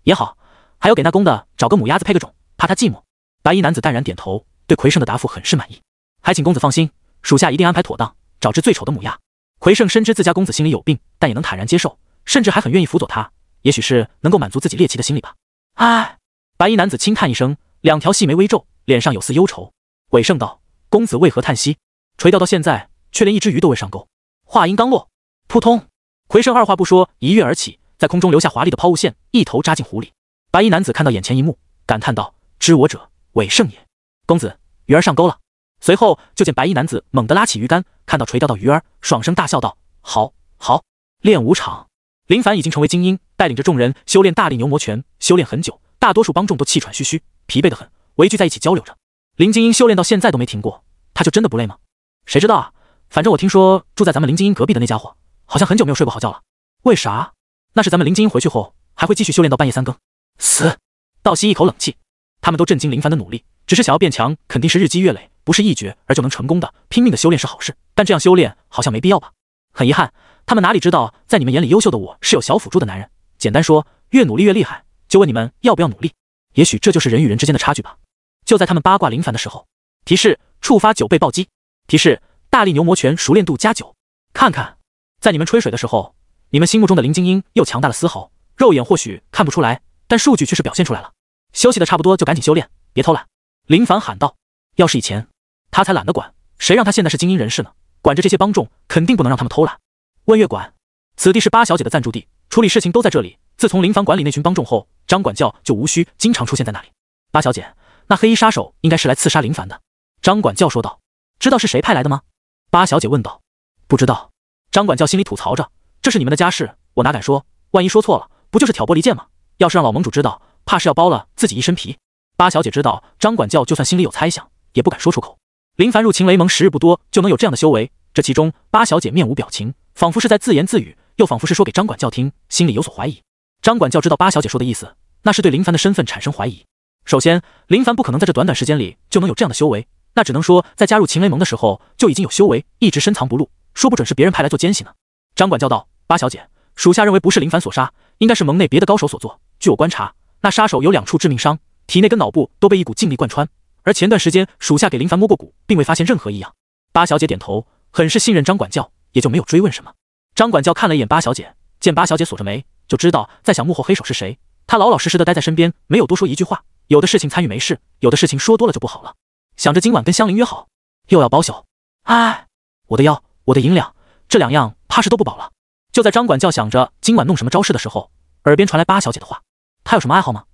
也好，还有给那公的找个母鸭子配个种，怕他寂寞。白衣男子淡然点头，对魁胜的答复很是满意。还请公子放心，属下一定安排妥当，找只最丑的母鸭。魁胜深知自家公子心里有病，但也能坦然接受，甚至还很愿意辅佐他，也许是能够满足自己猎奇的心理吧。唉，白衣男子轻叹一声，两条细眉微皱，脸上有丝忧愁。伟盛道：“公子为何叹息？垂钓到现在，却连一只鱼都未上钩。”话音刚落，扑通，魁胜二话不说，一跃而起，在空中留下华丽的抛物线，一头扎进湖里。白衣男子看到眼前一幕，感叹道：“知我者，伟盛也。公子，鱼儿上钩了。”随后就见白衣男子猛地拉起鱼竿，看到垂钓到鱼儿，爽声大笑道：“好，好！”练武场，林凡已经成为精英，带领着众人修炼大力牛魔拳，修炼很久，大多数帮众都气喘吁吁，疲惫得很，围聚在一起交流着。林精英修炼到现在都没停过，他就真的不累吗？谁知道啊，反正我听说住在咱们林精英隔壁的那家伙，好像很久没有睡过好觉了。为啥？那是咱们林精英回去后还会继续修炼到半夜3更。死！倒吸一口冷气，他们都震惊林凡的努力，只是想要变强，肯定是日积月累，不是一决而就能成功的。拼命的修炼是好事，但这样修炼好像没必要吧？很遗憾，他们哪里知道，在你们眼里优秀的我是有小辅助的男人。简单说，越努力越厉害。就问你们要不要努力？也许这就是人与人之间的差距吧。就在他们八卦林凡的时候，提示触发9倍暴击，提示大力牛魔拳熟练度加9。看看，在你们吹水的时候，你们心目中的林精英又强大了丝毫，肉眼或许看不出来，但数据却是表现出来了。休息的差不多就赶紧修炼，别偷懒。林凡喊道。要是以前，他才懒得管，谁让他现在是精英人士呢？管着这些帮众，肯定不能让他们偷懒。问月馆，此地是八小姐的暂住地，处理事情都在这里。自从林凡管理那群帮众后，张管教就无需经常出现在那里。八小姐，那黑衣杀手应该是来刺杀林凡的。张管教说道。知道是谁派来的吗？八小姐问道。不知道。张管教心里吐槽着，这是你们的家事，我哪敢说？万一说错了，不就是挑拨离间吗？要是让老盟主知道，怕是要剥了自己一身皮。八小姐知道张管教就算心里有猜想，也不敢说出口。林凡入秦雷盟时日不多，就能有这样的修为，这其中八小姐面无表情，仿佛是在自言自语，又仿佛是说给张管教听，心里有所怀疑。张管教知道八小姐说的意思，那是对林凡的身份产生怀疑。首先，林凡不可能在这短短时间里就能有这样的修为，那只能说在加入秦雷盟的时候就已经有修为，一直深藏不露，说不准是别人派来做奸细呢。张管教道：“八小姐，属下认为不是林凡所杀，应该是盟内别的高手所做。据我观察，那杀手有2处致命伤，体内跟脑部都被一股劲力贯穿，而前段时间属下给林凡摸过骨，并未发现任何异样。”八小姐点头，很是信任张管教，也就没有追问什么。张管教看了一眼八小姐，见八小姐锁着眉，就知道在想幕后黑手是谁。他老老实实的待在身边，没有多说一句话。有的事情参与没事，有的事情说多了就不好了。想着今晚跟香菱约好，又要包宿。哎，我的腰，我的银两，这2样怕是都不保了。就在张管教想着今晚弄什么招式的时候，耳边传来八小姐的话：“她有什么爱好吗？”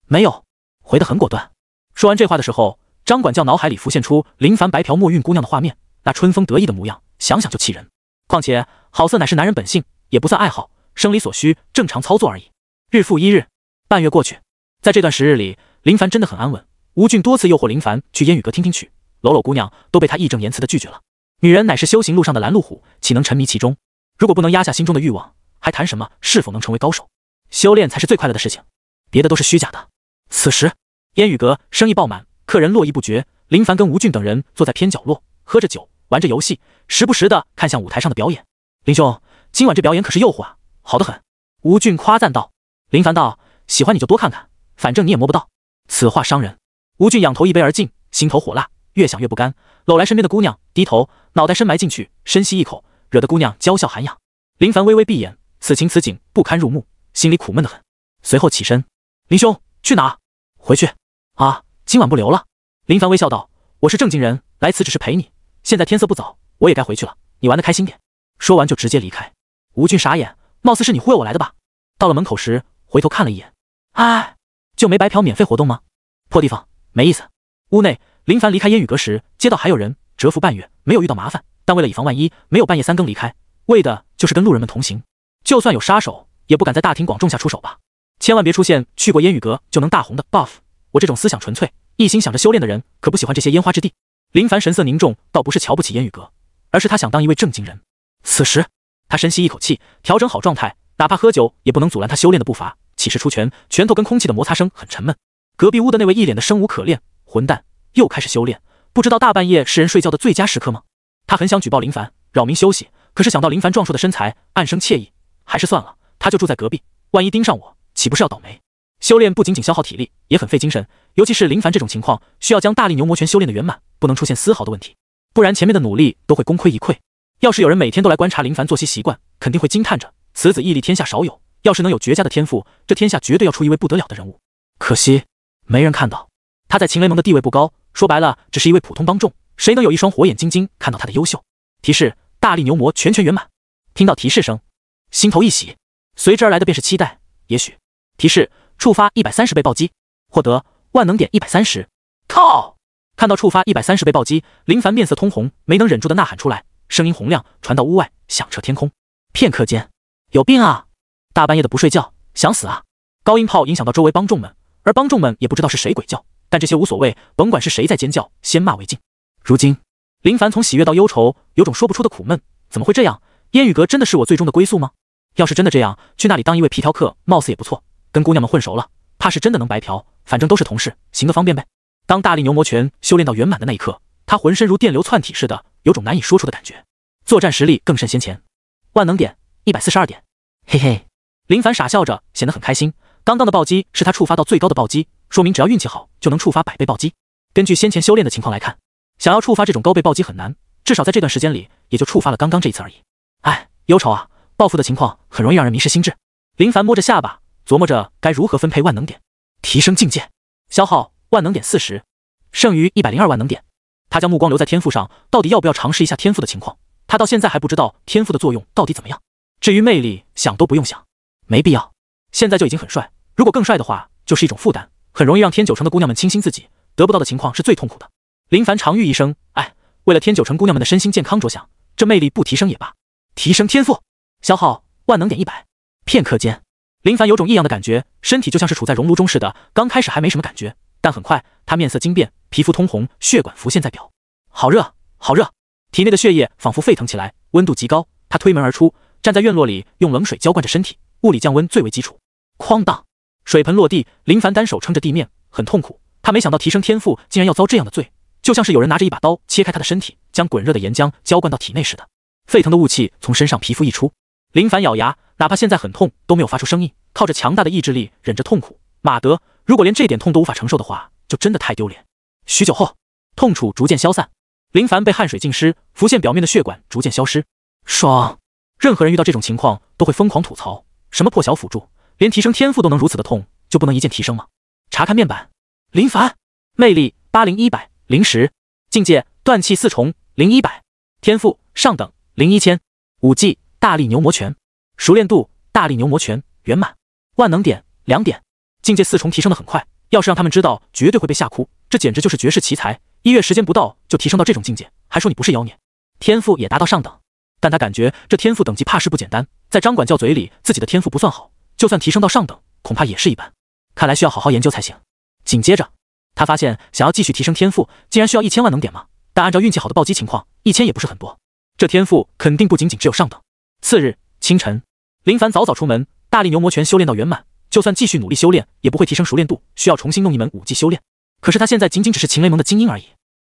没有，回得很果断。说完这话的时候，张管教脑海里浮现出林凡白嫖墨韵姑娘的画面，那春风得意的模样，想想就气人。况且好色乃是男人本性，也不算爱好，生理所需，正常操作而已。日复一日，半月过去，在这段时日里，林凡真的很安稳。吴俊多次诱惑林凡去烟雨阁听听曲，搂搂姑娘，都被他义正言辞地拒绝了。女人乃是修行路上的拦路虎，岂能沉迷其中？如果不能压下心中的欲望，还谈什么是否能成为高手？修炼才是最快乐的事情，别的都是虚假的。此时，烟雨阁生意爆满，客人络绎不绝。林凡跟吴俊等人坐在偏角落，喝着酒，玩着游戏，时不时地看向舞台上的表演。林兄，今晚这表演可是诱惑啊，好得很。吴俊夸赞道。林凡道：“喜欢你就多看看，反正你也摸不到。”此话伤人。吴俊仰头一杯而尽，心头火辣，越想越不甘，搂来身边的姑娘，低头，脑袋深埋进去，深吸一口，惹得姑娘娇笑寒痒。林凡微微闭眼，此情此景不堪入目，心里苦闷得很。随后起身：“林兄，去哪？”“回去。”“啊，今晚不留了。”林凡微笑道：“我是正经人，来此只是陪你。现在天色不早，我也该回去了，你玩得开心点。”说完就直接离开。吴俊傻眼，貌似是你忽悠我来的吧？到了门口时，回头看了一眼，哎，就没白嫖免费活动吗？破地方，没意思。屋内，林凡离开烟雨阁时，街道还有人，蛰伏半月，没有遇到麻烦，但为了以防万一，没有半夜3更离开，为的就是跟路人们同行。就算有杀手，也不敢在大庭广众下出手吧。千万别出现去过烟雨阁就能大红的 buff。我这种思想纯粹，一心想着修炼的人，可不喜欢这些烟花之地。林凡神色凝重，倒不是瞧不起烟雨阁，而是他想当一位正经人。此时，他深吸一口气，调整好状态，哪怕喝酒也不能阻拦他修炼的步伐。起势出拳，拳头跟空气的摩擦声很沉闷。隔壁屋的那位一脸的生无可恋，混蛋又开始修炼，不知道大半夜是人睡觉的最佳时刻吗？他很想举报林凡，扰民休息，可是想到林凡壮硕的身材，暗生惬意，还是算了，他就住在隔壁，万一盯上我，岂不是要倒霉？修炼不仅仅消耗体力，也很费精神，尤其是林凡这种情况，需要将大力牛魔拳修炼的圆满，不能出现丝毫的问题，不然前面的努力都会功亏一篑。要是有人每天都来观察林凡作息习惯，肯定会惊叹着，此子屹立天下少有，要是能有绝佳的天赋，这天下绝对要出一位不得了的人物。可惜没人看到，他在秦雷盟的地位不高，说白了只是一位普通帮众，谁能有一双火眼金睛看到他的优秀？提示：大力牛魔拳圆满。听到提示声，心头一喜，随之而来的便是期待。也许提示：触发130倍暴击，获得万能点130。靠！看到触发130倍暴击，林凡面色通红，没能忍住的呐喊出来，声音洪亮，传到屋外，响彻天空。片刻间，有病啊！大半夜的不睡觉，想死啊！高音炮影响到周围帮众们，而帮众们也不知道是谁鬼叫，但这些无所谓，甭管是谁在尖叫，先骂为敬。如今，林凡从喜悦到忧愁，有种说不出的苦闷。怎么会这样？烟雨阁真的是我最终的归宿吗？要是真的这样，去那里当一位皮条客，貌似也不错。跟姑娘们混熟了，怕是真的能白嫖，反正都是同事，行得方便呗。当大力牛魔拳修炼到圆满的那一刻，他浑身如电流窜体似的，有种难以说出的感觉。作战实力更胜先前，万能点142点，嘿嘿。林凡傻笑着，显得很开心。刚刚的暴击是他触发到最高的暴击，说明只要运气好，就能触发100倍暴击。根据先前修炼的情况来看，想要触发这种高倍暴击很难，至少在这段时间里，也就触发了刚刚这一次而已。哎，忧愁啊，报复的情况很容易让人迷失心智。林凡摸着下巴，琢磨着该如何分配万能点，提升境界，消耗万能点40，剩余102万能点。他将目光留在天赋上，到底要不要尝试一下天赋的情况？他到现在还不知道天赋的作用到底怎么样。至于魅力，想都不用想，没必要。现在就已经很帅，如果更帅的话，就是一种负担，很容易让天九城的姑娘们倾心自己，得不到的情况是最痛苦的。林凡长吁一声，哎，为了天九城姑娘们的身心健康着想，这魅力不提升也罢。提升天赋，消耗万能点100。片刻间，林凡有种异样的感觉，身体就像是处在熔炉中似的。刚开始还没什么感觉，但很快他面色惊变，皮肤通红，血管浮现在表。好热，好热！体内的血液仿佛沸腾起来，温度极高。他推门而出，站在院落里，用冷水浇灌着身体，物理降温最为基础。哐当，水盆落地，林凡单手撑着地面，很痛苦。他没想到提升天赋竟然要遭这样的罪，就像是有人拿着一把刀切开他的身体，将滚热的岩浆浇灌到体内似的。沸腾的雾气从身上皮肤溢出，林凡咬牙，哪怕现在很痛都没有发出声音，靠着强大的意志力忍着痛苦。马德，如果连这点痛都无法承受的话，就真的太丢脸。许久后，痛楚逐渐消散，林凡被汗水浸湿，浮现表面的血管逐渐消失。爽！任何人遇到这种情况都会疯狂吐槽，什么破小辅助，连提升天赋都能如此的痛，就不能一键提升吗？查看面板，林凡魅力80100 010，境界断气4重0100，天赋上等01000，武技大力牛魔拳，熟练度大力牛魔拳圆满，万能点2点，境界4重提升的很快，要是让他们知道，绝对会被吓哭。这简直就是绝世奇才，1月时间不到就提升到这种境界，还说你不是妖孽。天赋也达到上等，但他感觉这天赋等级怕是不简单。在张管教嘴里，自己的天赋不算好，就算提升到上等，恐怕也是一般。看来需要好好研究才行。紧接着，他发现想要继续提升天赋，竟然需要1000万能点吗？但按照运气好的暴击情况，1000也不是很多。这天赋肯定不仅仅只有上等。次日清晨，林凡早早出门，大力牛魔拳修炼到圆满，就算继续努力修炼，也不会提升熟练度，需要重新弄一门武技修炼。可是他现在仅仅只是秦雷盟的精英而已，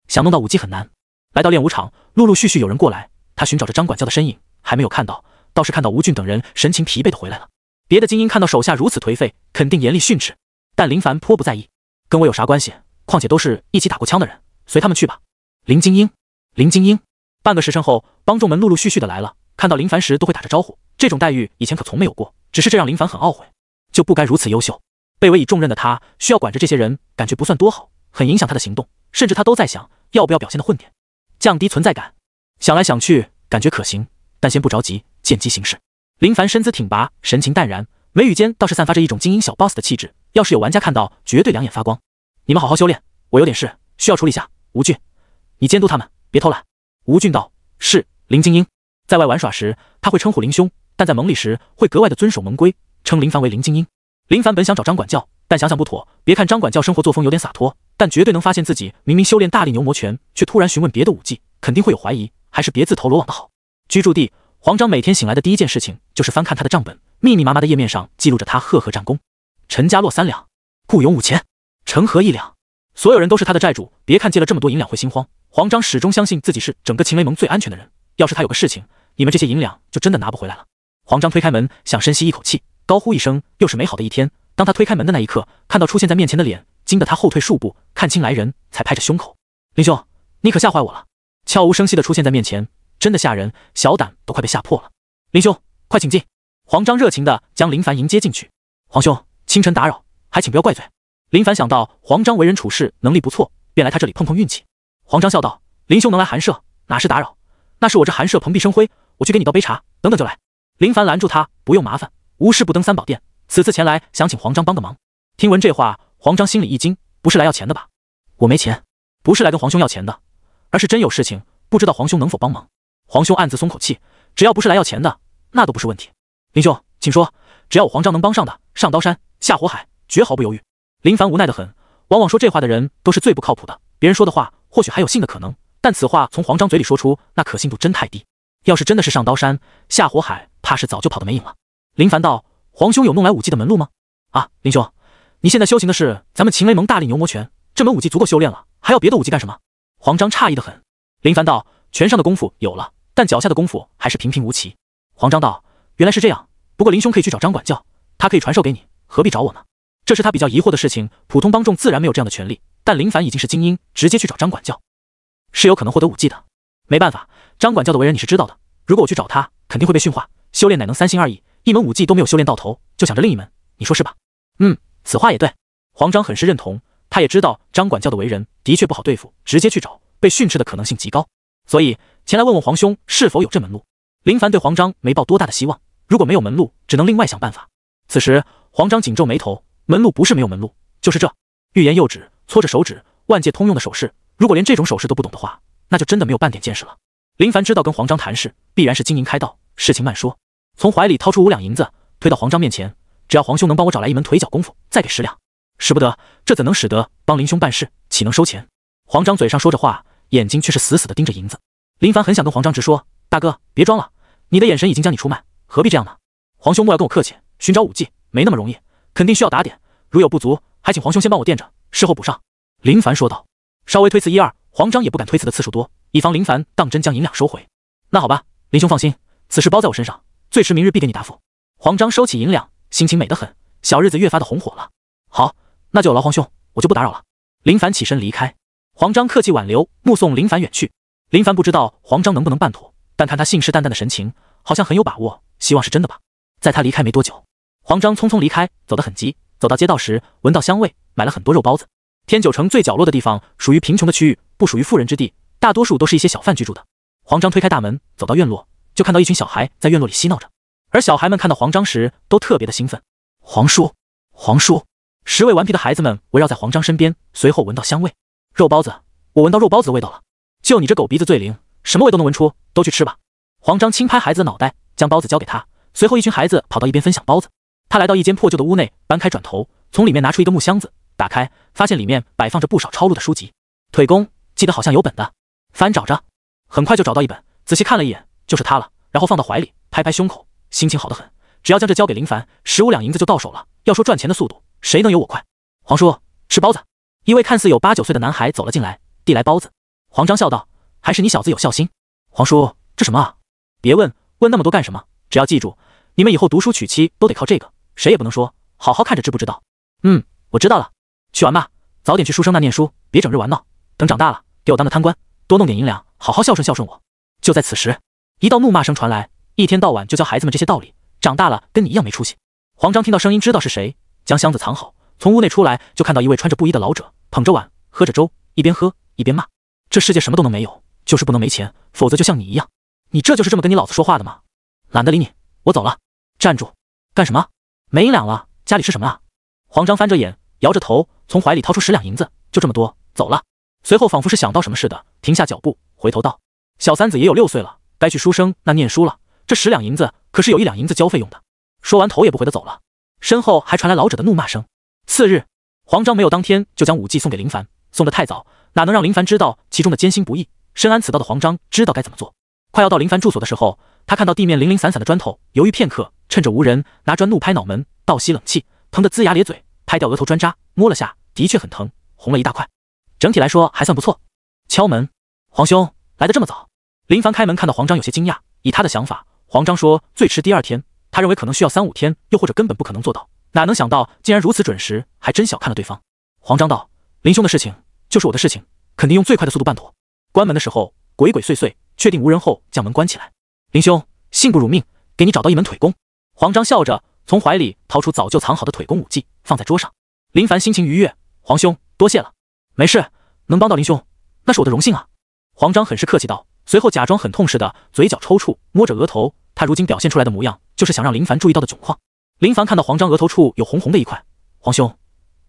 想弄到武技很难。来到练武场，陆陆续续有人过来，他寻找着张管教的身影，还没有看到，倒是看到吴俊等人神情疲惫的回来了。别的精英看到手下如此颓废，肯定严厉训斥，但林凡颇不在意，跟我有啥关系？况且都是一起打过枪的人，随他们去吧。林精英，林精英。半个时辰后，帮众们陆陆续续的来了，看到林凡时都会打着招呼，这种待遇以前可从没有过，只是这让林凡很懊悔，就不该如此优秀。被委以重任的他，需要管着这些人，感觉不算多好，很影响他的行动，甚至他都在想，要不要表现的混点，降低存在感。想来想去，感觉可行，但先不着急，见机行事。林凡身姿挺拔，神情淡然，眉宇间倒是散发着一种精英小 boss 的气质，要是有玩家看到，绝对两眼发光。你们好好修炼，我有点事需要处理下，吴俊，你监督他们，别偷懒。吴俊道：是。林精英在外玩耍时，他会称呼林兄，但在盟里时会格外的遵守盟规，称林凡为林精英。林凡本想找张管教，但想想不妥，别看张管教生活作风有点洒脱，但绝对能发现自己明明修炼大力牛魔拳，却突然询问别的武技，肯定会有怀疑，还是别自投罗网的好。居住地，黄章每天醒来的第一件事情就是翻看他的账本，密密麻麻的页面上记录着他赫赫战功。陈家洛3两，顾勇5千，陈和1两，所有人都是他的债主。别看借了这么多银两会心慌，黄章始终相信自己是整个秦雷盟最安全的人。要是他有个事情，你们这些银两就真的拿不回来了。黄章推开门，想深吸一口气，高呼一声，又是美好的一天。当他推开门的那一刻，看到出现在面前的脸，惊得他后退数步，看清来人，才拍着胸口：林兄，你可吓坏我了！悄无声息地出现在面前，真的吓人，小胆都快被吓破了。林兄，快请进！黄章热情地将林凡迎接进去。黄兄，清晨打扰，还请不要怪罪。林凡想到黄章为人处事能力不错，便来他这里碰碰运气。黄章笑道：林兄能来寒舍，哪是打扰？那是我这寒舍蓬荜生辉，我去给你倒杯茶，等等就来。林凡拦住他：不用麻烦，无事不登3宝殿，此次前来想请黄章帮个忙。听闻这话，黄章心里一惊，不是来要钱的吧？我没钱，不是来跟黄兄要钱的，而是真有事情，不知道黄兄能否帮忙。黄兄暗自松口气，只要不是来要钱的，那都不是问题。林兄，请说，只要我黄章能帮上的，上刀山下火海，绝毫不犹豫。林凡无奈的很，往往说这话的人都是最不靠谱的，别人说的话或许还有信的可能，但此话从黄章嘴里说出，那可信度真太低。要是真的是上刀山下火海，怕是早就跑得没影了。林凡道：黄兄有弄来武技的门路吗？啊，林兄，你现在修行的是咱们秦雷盟大力牛魔拳，这门武技足够修炼了，还要别的武技干什么？黄章诧异的很。林凡道：拳上的功夫有了，但脚下的功夫还是平平无奇。黄章道：原来是这样，不过林兄可以去找张管教，他可以传授给你，何必找我呢？这是他比较疑惑的事情，普通帮众自然没有这样的权利，但林凡已经是精英，直接去找张管教是有可能获得武技的。没办法，张管教的为人你是知道的，如果我去找他，肯定会被训话，修炼乃能3心2意，一门武技都没有修炼到头，就想着另一门，你说是吧？此话也对。黄章很是认同，他也知道张管教的为人的确不好对付，直接去找，被训斥的可能性极高，所以前来问问黄兄是否有这门路。林凡对黄章没抱多大的希望，如果没有门路，只能另外想办法。此时黄章紧皱眉头，门路不是没有门路，就是这。欲言又止，搓着手指，万界通用的手势，如果连这种手势都不懂的话，那就真的没有半点见识了。林凡知道跟黄章谈事，必然是经营开道，事情慢说。从怀里掏出5两银子，推到黄章面前，只要黄兄能帮我找来一门腿脚功夫，再给10两。使不得，这怎能使得？帮林兄办事，岂能收钱？黄章嘴上说着话，眼睛却是死死地盯着银子。林凡很想跟黄章直说：大哥，别装了，你的眼神已经将你出卖，何必这样呢？黄兄莫要跟我客气，寻找武技没那么容易，肯定需要打点，如有不足，还请黄兄先帮我垫着，事后补上。林凡说道。稍微推辞1、2，黄章也不敢推辞的次数多，以防林凡当真将银两收回。那好吧，林兄放心，此事包在我身上，最迟明日必给你答复。黄章收起银两，心情美得很，小日子越发的红火了。好，那就有劳黄兄，我就不打扰了。林凡起身离开，黄章客气挽留，目送林凡远去。林凡不知道黄章能不能办妥，但看他信誓旦旦的神情，好像很有把握，希望是真的吧。在他离开没多久，黄章匆匆离开，走得很急，走到街道时闻到香味，买了很多肉包子。天九城最角落的地方属于贫穷的区域，不属于富人之地，大多数都是一些小贩居住的。黄章推开大门，走到院落，就看到一群小孩在院落里嬉闹着，而小孩们看到黄章时都特别的兴奋。黄叔，黄叔，10位顽皮的孩子们围绕在黄章身边，随后闻到香味。肉包子，我闻到肉包子的味道了。就你这狗鼻子最灵，什么味都能闻出，都去吃吧。黄章轻拍孩子的脑袋，将包子交给他，随后一群孩子跑到一边分享包子。他来到一间破旧的屋内，搬开转头，从里面拿出一个木箱子，打开，发现里面摆放着不少抄录的书籍。腿功，记得好像有本的，翻找着，很快就找到一本，仔细看了一眼，就是它了，然后放到怀里，拍拍胸口，心情好得很。只要将这交给林凡，15两银子就到手了。要说赚钱的速度，谁能有我快？黄叔，吃包子。一位看似有8、9岁的男孩走了进来，递来包子。黄章笑道：还是你小子有孝心。黄叔，这什么啊？别问，问那么多干什么？只要记住，你们以后读书娶妻都得靠这个，谁也不能说，好好看着知不知道？我知道了。去玩吧，早点去书生那念书，别整日玩闹。等长大了，给我当个贪官，多弄点银两，好好孝顺孝顺我。就在此时，一道怒骂声传来，一天到晚就教孩子们这些道理，长大了跟你一样没出息。黄章听到声音知道是谁，将箱子藏好，从屋内出来就看到一位穿着布衣的老者，捧着碗喝着粥，一边喝一边骂：这世界什么都能没有，就是不能没钱，否则就像你一样。你这就是这么跟你老子说话的吗？懒得理你，我走了。站住！干什么？没银两了，家里吃什么啊？黄章翻着眼，摇着头，从怀里掏出10两银子，就这么多，走了。随后仿佛是想到什么似的，停下脚步，回头道：“小三子也有6岁了，该去书生那念书了。这10两银子可是有1两银子交费用的。”说完头也不回的走了。身后还传来老者的怒骂声。次日，黄章没有当天就将武技送给林凡，送得太早，哪能让林凡知道其中的艰辛不易？深谙此道的黄章知道该怎么做。快要到林凡住所的时候，他看到地面零零散散的砖头，犹豫片刻，趁着无人，拿砖怒拍脑门，倒吸冷气，疼得龇牙咧嘴，拍掉额头砖渣，摸了下，的确很疼，红了一大块。整体来说还算不错。敲门，黄兄来得这么早。林凡开门看到黄章有些惊讶，以他的想法，黄章说最迟第2天，他认为可能需要3、5天，又或者根本不可能做到，哪能想到竟然如此准时，还真小看了对方。黄章道：“林兄的事情就是我的事情，肯定用最快的速度办妥。关门的时候鬼鬼祟祟，确定无人后将门关起来。林兄幸不辱命，给你找到一门腿功。”黄章笑着从怀里掏出早就藏好的腿功武技，放在桌上。林凡心情愉悦：“黄兄多谢了。”“没事，能帮到林兄那是我的荣幸啊。”黄章很是客气道，随后假装很痛似的，嘴角抽搐，摸着额头。他如今表现出来的模样，就是想让林凡注意到的窘况。林凡看到黄章额头处有红红的一块，“黄兄，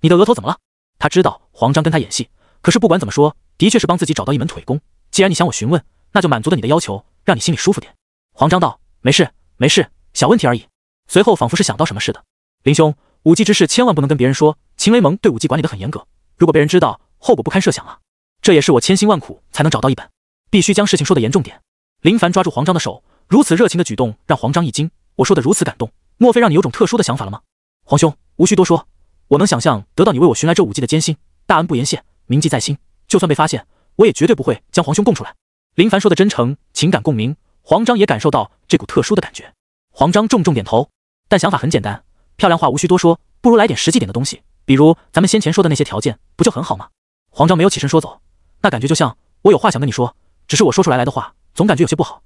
你的额头怎么了？”他知道黄章跟他演戏，可是不管怎么说，的确是帮自己找到一门腿功。既然你想我询问，那就满足了你的要求，让你心里舒服点。黄章道：“没事，没事，小问题而已。”随后仿佛是想到什么似的：“林兄，武技之事千万不能跟别人说，秦雷盟对武技管理得很严格，如果被人知道，后果不堪设想啊。这也是我千辛万苦才能找到一本，必须将事情说得严重点。”林凡抓住黄章的手，如此热情的举动让黄章一惊：“我说的如此感动，莫非让你有种特殊的想法了吗？”“黄兄无需多说，我能想象得到你为我寻来这武技的艰辛，大恩不言谢，铭记在心，就算被发现，我也绝对不会将黄兄供出来。”林凡说的真诚，情感共鸣，黄章也感受到这股特殊的感觉。黄章重重点头，但想法很简单，漂亮话无需多说，不如来点实际点的东西，比如咱们先前说的那些条件，不就很好吗？黄章没有起身说走，那感觉就像我有话想跟你说，只是我说出来的话总感觉有些不好，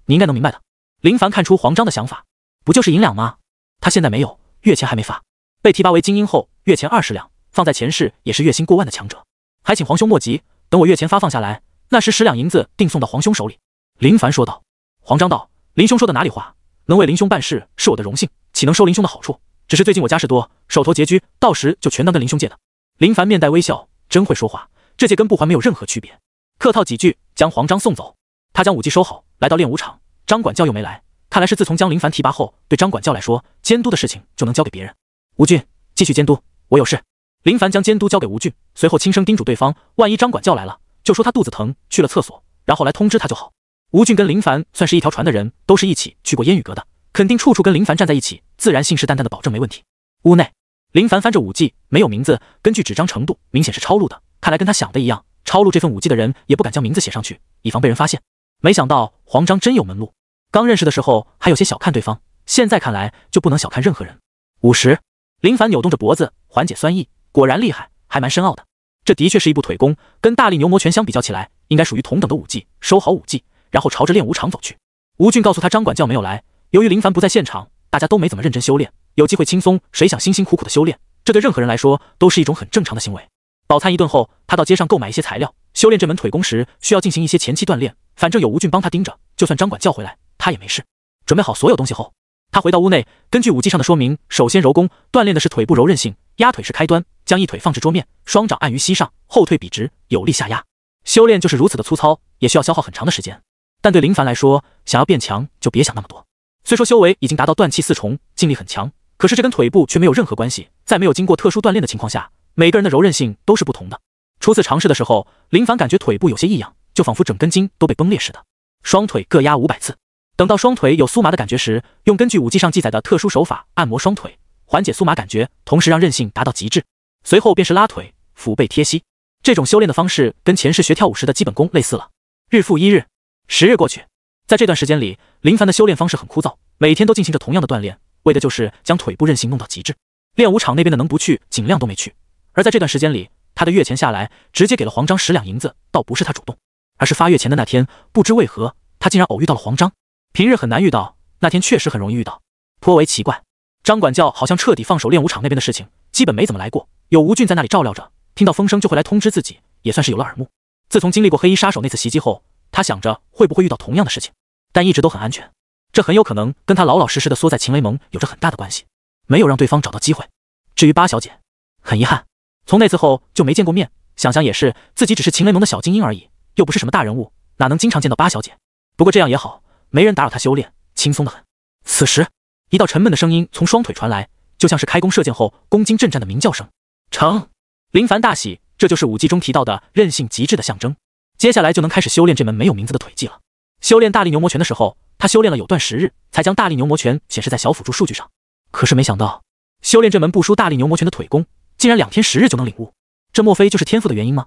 你应该能明白的。林凡看出黄章的想法，不就是银两吗？他现在没有，月钱还没发，被提拔为精英后，月钱20两，放在前世也是月薪过万的强者，还请黄兄莫急，等我月钱发放下来，那时10两银子定送到黄兄手里。林凡说道。黄章道：“林兄说的哪里话？能为林兄办事是我的荣幸，岂能收林兄的好处？只是最近我家事多，手头拮据，到时就全当跟林兄借的。”林凡面带微笑，真会说话，这借跟不还没有任何区别。客套几句，将黄章送走。他将武技收好，来到练武场。张管教又没来，看来是自从将林凡提拔后，对张管教来说，监督的事情就能交给别人。吴俊，继续监督，我有事。林凡将监督交给吴俊，随后轻声叮嘱对方，万一张管教来了，就说他肚子疼，去了厕所，然后来通知他就好。吴俊跟林凡算是一条船的人，都是一起去过烟雨阁的，肯定处处跟林凡站在一起，自然信誓旦旦的保证没问题。屋内，林凡翻着武技，没有名字，根据纸张程度，明显是抄录的，看来跟他想的一样，抄录这份武技的人也不敢将名字写上去，以防被人发现。没想到黄章真有门路，刚认识的时候还有些小看对方，现在看来就不能小看任何人。50，林凡扭动着脖子缓解酸意，果然厉害，还蛮深奥的。这的确是一部腿功，跟大力牛魔拳相比较起来，应该属于同等的武技。收好武技，然后朝着练武场走去。吴俊告诉他张管教没有来，由于林凡不在现场，大家都没怎么认真修炼，有机会轻松，谁想辛辛苦苦的修炼，这对任何人来说都是一种很正常的行为。饱餐一顿后，他到街上购买一些材料，修炼这门腿功时需要进行一些前期锻炼，反正有吴俊帮他盯着，就算张管教回来他也没事。准备好所有东西后，他回到屋内，根据武技上的说明，首先柔功锻炼的是腿部柔韧性，压腿是开端，将一腿放置桌面，双掌按于膝上，后退笔直，有力下压。修炼就是如此的粗糙，也需要消耗很长的时间。但对林凡来说，想要变强就别想那么多。虽说修为已经达到断气4重，劲力很强，可是这跟腿部却没有任何关系。在没有经过特殊锻炼的情况下，每个人的柔韧性都是不同的。初次尝试的时候，林凡感觉腿部有些异样，就仿佛整根筋都被崩裂似的。双腿各压500次，等到双腿有酥麻的感觉时，用根据武技上记载的特殊手法按摩双腿，缓解酥麻感觉，同时让韧性达到极致。随后便是拉腿、腹背贴膝。这种修炼的方式跟前世学跳舞时的基本功类似了。日复一日，10日过去，在这段时间里，林凡的修炼方式很枯燥，每天都进行着同样的锻炼，为的就是将腿部韧性弄到极致。练武场那边的能不去，尽量都没去。而在这段时间里，他的月钱下来，直接给了黄章10两银子，倒不是他主动，而是发月钱的那天，不知为何，他竟然偶遇到了黄章。平日很难遇到，那天确实很容易遇到，颇为奇怪。张管教好像彻底放手练武场那边的事情，基本没怎么来过，有吴俊在那里照料着，听到风声就会来通知自己，也算是有了耳目。自从经历过黑衣杀手那次袭击后，他想着会不会遇到同样的事情，但一直都很安全。这很有可能跟他老老实实的缩在秦雷盟有着很大的关系，没有让对方找到机会。至于八小姐，很遗憾，从那次后就没见过面，想想也是，自己只是秦雷盟的小精英而已，又不是什么大人物，哪能经常见到八小姐？不过这样也好，没人打扰他修炼，轻松得很。此时，一道沉闷的声音从双腿传来，就像是开弓射箭后攻金阵战的鸣叫声。成！林凡大喜，这就是武技中提到的韧性极致的象征。接下来就能开始修炼这门没有名字的腿技了。修炼大力牛魔拳的时候，他修炼了有段时日，才将大力牛魔拳显示在小辅助数据上。可是没想到，修炼这门不输大力牛魔拳的腿功，竟然2天10日就能领悟。这莫非就是天赋的原因吗？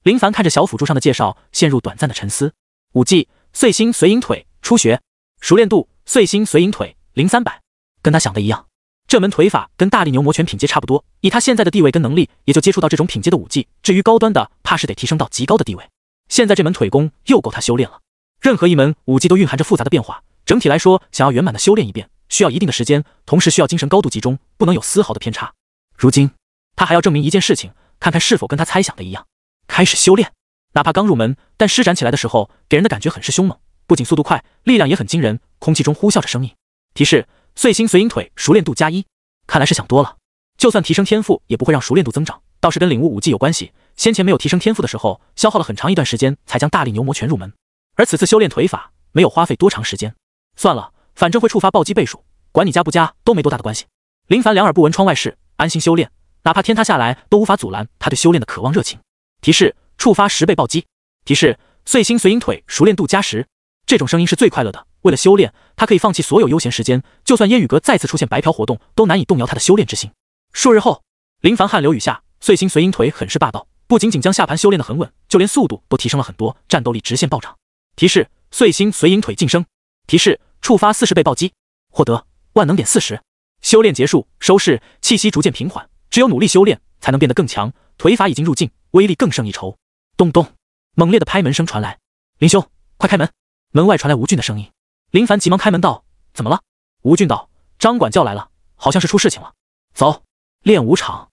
林凡看着小辅助上的介绍，陷入短暂的沉思。武技：碎星随影腿，初学，熟练度：碎星随影腿0300。跟他想的一样，这门腿法跟大力牛魔拳品阶差不多，以他现在的地位跟能力，也就接触到这种品阶的武技。至于高端的，怕是得提升到极高的地位。现在这门腿功又够他修炼了。任何一门武技都蕴含着复杂的变化，整体来说，想要圆满的修炼一遍，需要一定的时间，同时需要精神高度集中，不能有丝毫的偏差。如今，他还要证明一件事情，看看是否跟他猜想的一样，开始修炼。哪怕刚入门，但施展起来的时候，给人的感觉很是凶猛，不仅速度快，力量也很惊人，空气中呼啸着声音。提示：碎星随影腿，熟练度+1。看来是想多了，就算提升天赋，也不会让熟练度增长，倒是跟领悟武技有关系。先前没有提升天赋的时候，消耗了很长一段时间才将大力牛魔拳入门，而此次修炼腿法，没有花费多长时间。算了，反正会触发暴击倍数，管你加不加都没多大的关系。林凡两耳不闻窗外事，安心修炼，哪怕天塌下来都无法阻拦他对修炼的渴望热情。提示：触发10倍暴击。提示：碎星随影腿，熟练度+10。这种声音是最快乐的。为了修炼，他可以放弃所有悠闲时间，就算烟雨阁再次出现白嫖活动，都难以动摇他的修炼之心。数日后，林凡汗流雨下，碎星随影腿很是霸道，不仅仅将下盘修炼得很稳，就连速度都提升了很多，战斗力直线暴涨。提示：碎星随影腿晋升。提示：触发40倍暴击，获得万能点40。修炼结束，收视，气息逐渐平缓，只有努力修炼，才能变得更强。腿法已经入境，威力更胜一筹。咚咚，猛烈的拍门声传来。林兄，快开门！门外传来吴俊的声音。林凡急忙开门道：怎么了？吴俊道：张管教来了，好像是出事情了。走，练武场。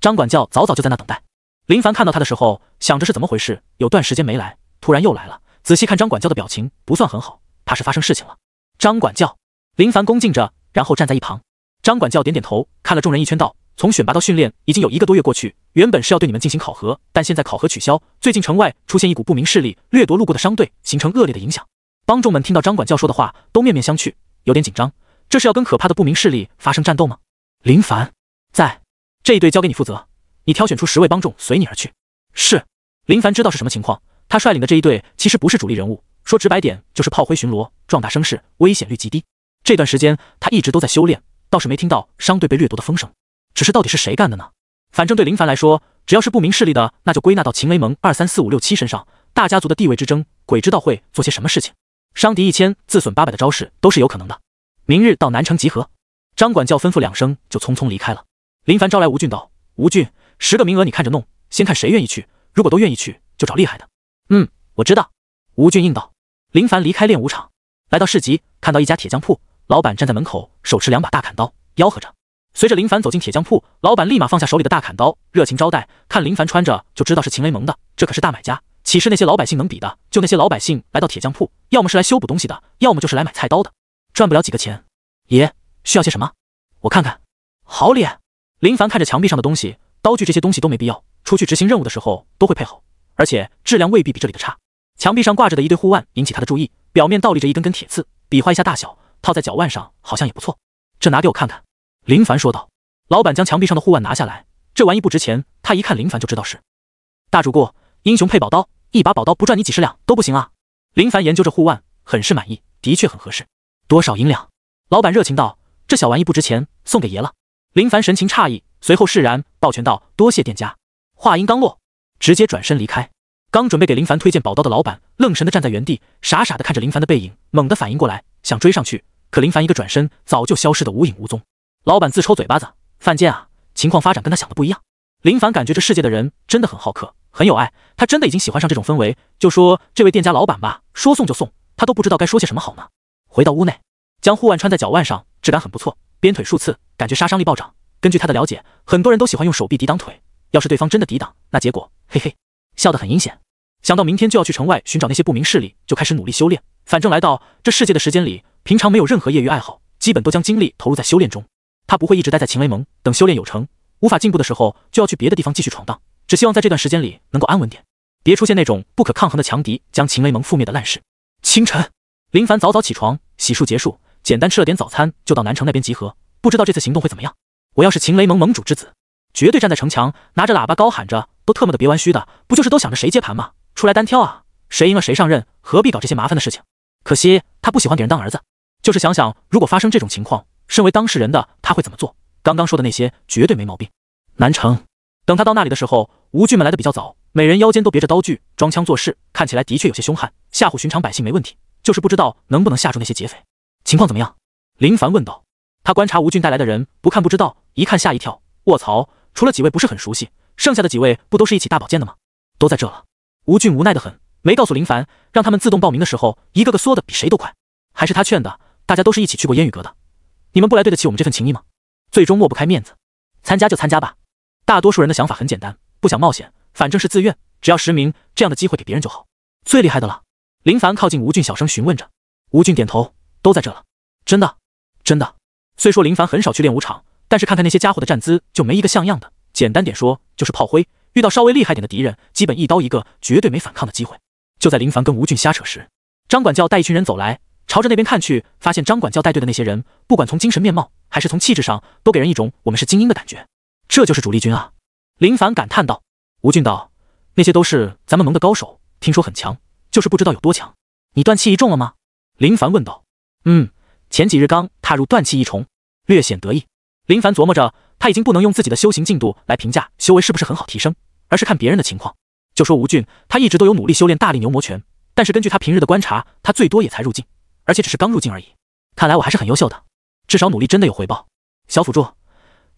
张管教早早就在那等待。林凡看到他的时候，想着是怎么回事，有段时间没来，突然又来了。仔细看张管教的表情，不算很好，怕是发生事情了。张管教，林凡恭敬着，然后站在一旁。张管教点点头，看了众人一圈道：从选拔到训练已经有1个多月过去，原本是要对你们进行考核，但现在考核取消。最近城外出现一股不明势力，掠夺路过的商队，形成恶劣的影响。帮众们听到张管教说的话，都面面相觑，有点紧张。这是要跟可怕的不明势力发生战斗吗？林凡，在，这一队交给你负责，你挑选出10位帮众随你而去。是。林凡知道是什么情况，他率领的这一队其实不是主力人物，说直白点就是炮灰巡逻，壮大声势，危险率极低。这段时间他一直都在修炼，倒是没听到商队被掠夺的风声。只是到底是谁干的呢？反正对林凡来说，只要是不明势力的，那就归纳到秦雷盟2、3、4、5、6、7身上。大家族的地位之争，鬼知道会做些什么事情。伤敌1000，自损800的招式都是有可能的。明日到南城集合。张管教吩咐2声，就匆匆离开了。林凡招来吴俊道：吴俊，10个名额你看着弄，先看谁愿意去，如果都愿意去，就找厉害的。我知道。吴俊应道。林凡离开练武场，来到市集，看到一家铁匠铺，老板站在门口，手持2把大砍刀，吆喝着。随着林凡走进铁匠铺，老板立马放下手里的大砍刀，热情招待。看林凡穿着就知道是秦雷盟的，这可是大买家，岂是那些老百姓能比的？就那些老百姓来到铁匠铺，要么是来修补东西的，要么就是来买菜刀的，赚不了几个钱。爷，需要些什么？我看看。好脸。林凡看着墙壁上的东西，刀具这些东西都没必要，出去执行任务的时候都会配好，而且质量未必比这里的差。墙壁上挂着的一堆护腕引起他的注意，表面倒立着一根根铁刺，比划一下大小，套在脚腕上好像也不错。这拿给我看看。林凡说道。老板将墙壁上的护腕拿下来，这玩意不值钱，他一看林凡就知道是大主顾，英雄配宝刀，一把宝刀不赚你几十两都不行啊。林凡研究着护腕，很是满意，的确很合适。多少银两？老板热情道：这小玩意不值钱，送给爷了。林凡神情诧异，随后释然，抱拳道：多谢店家。话音刚落，直接转身离开。刚准备给林凡推荐宝刀的老板愣神地站在原地，傻傻地看着林凡的背影，猛地反应过来，想追上去，可林凡一个转身，早就消失得无影无踪。老板自抽嘴巴子，犯贱啊，情况发展跟他想的不一样。林凡感觉这世界的人真的很好客，很有爱，他真的已经喜欢上这种氛围。就说这位店家老板吧，说送就送，他都不知道该说些什么好呢。回到屋内，将护腕穿在脚腕上，质感很不错，鞭腿数次，感觉杀伤力暴涨。根据他的了解，很多人都喜欢用手臂抵挡腿，要是对方真的抵挡，那结果嘿嘿，笑得很阴险。想到明天就要去城外寻找那些不明势力，就开始努力修炼。反正来到这世界的时间里，平常没有任何业余爱好，基本都将精力投入在修炼中。他不会一直待在秦雷盟，等修炼有成，无法进步的时候，就要去别的地方继续闯荡。只希望在这段时间里能够安稳点，别出现那种不可抗衡的强敌将秦雷盟覆灭的烂事。清晨，林凡早早起床，洗漱结束，简单吃了点早餐，就到南城那边集合。不知道这次行动会怎么样？我要是秦雷盟盟主之子，绝对站在城墙，拿着喇叭高喊着，都特么的别玩虚的，不就是都想着谁接盘吗？出来单挑啊，谁赢了谁上任，何必搞这些麻烦的事情？可惜他不喜欢给人当儿子，就是想想如果发生这种情况，身为当事人的他会怎么做？刚刚说的那些绝对没毛病。南城，等他到那里的时候，吴郡们来的比较早，每人腰间都别着刀具，装腔作势，看起来的确有些凶悍，吓唬寻常百姓没问题，就是不知道能不能吓住那些劫匪。情况怎么样？林凡问道。他观察吴郡带来的人，不看不知道，一看吓一跳。卧槽，除了几位不是很熟悉，剩下的几位不都是一起大保健的吗？都在这了。吴郡无奈的很，没告诉林凡，让他们自动报名的时候，一个个缩的比谁都快。还是他劝的，大家都是一起去过烟雨阁的，你们不来对得起我们这份情谊吗？最终抹不开面子，参加就参加吧。大多数人的想法很简单，不想冒险，反正是自愿，只要实名，这样的机会给别人就好。最厉害的了，林凡靠近吴郡小声询问着。吴郡点头，都在这了。真的，真的。虽说林凡很少去练武场，但是看看那些家伙的站姿，就没一个像样的。简单点说，就是炮灰。遇到稍微厉害点的敌人，基本一刀一个，绝对没反抗的机会。就在林凡跟吴郡瞎扯时，张管教带一群人走来，朝着那边看去，发现张管教带队的那些人，不管从精神面貌还是从气质上，都给人一种我们是精英的感觉。这就是主力军啊！林凡感叹道。吴郡道：那些都是咱们盟的高手，听说很强，就是不知道有多强。你断气一中了吗？林凡问道。前几日刚踏入断气一重，略显得意。林凡琢磨着，他已经不能用自己的修行进度来评价修为是不是很好提升，而是看别人的情况。就说吴郡，他一直都有努力修炼大力牛魔拳，但是根据他平日的观察，他最多也才入境，而且只是刚入境而已。看来我还是很优秀的，至少努力真的有回报。小辅助，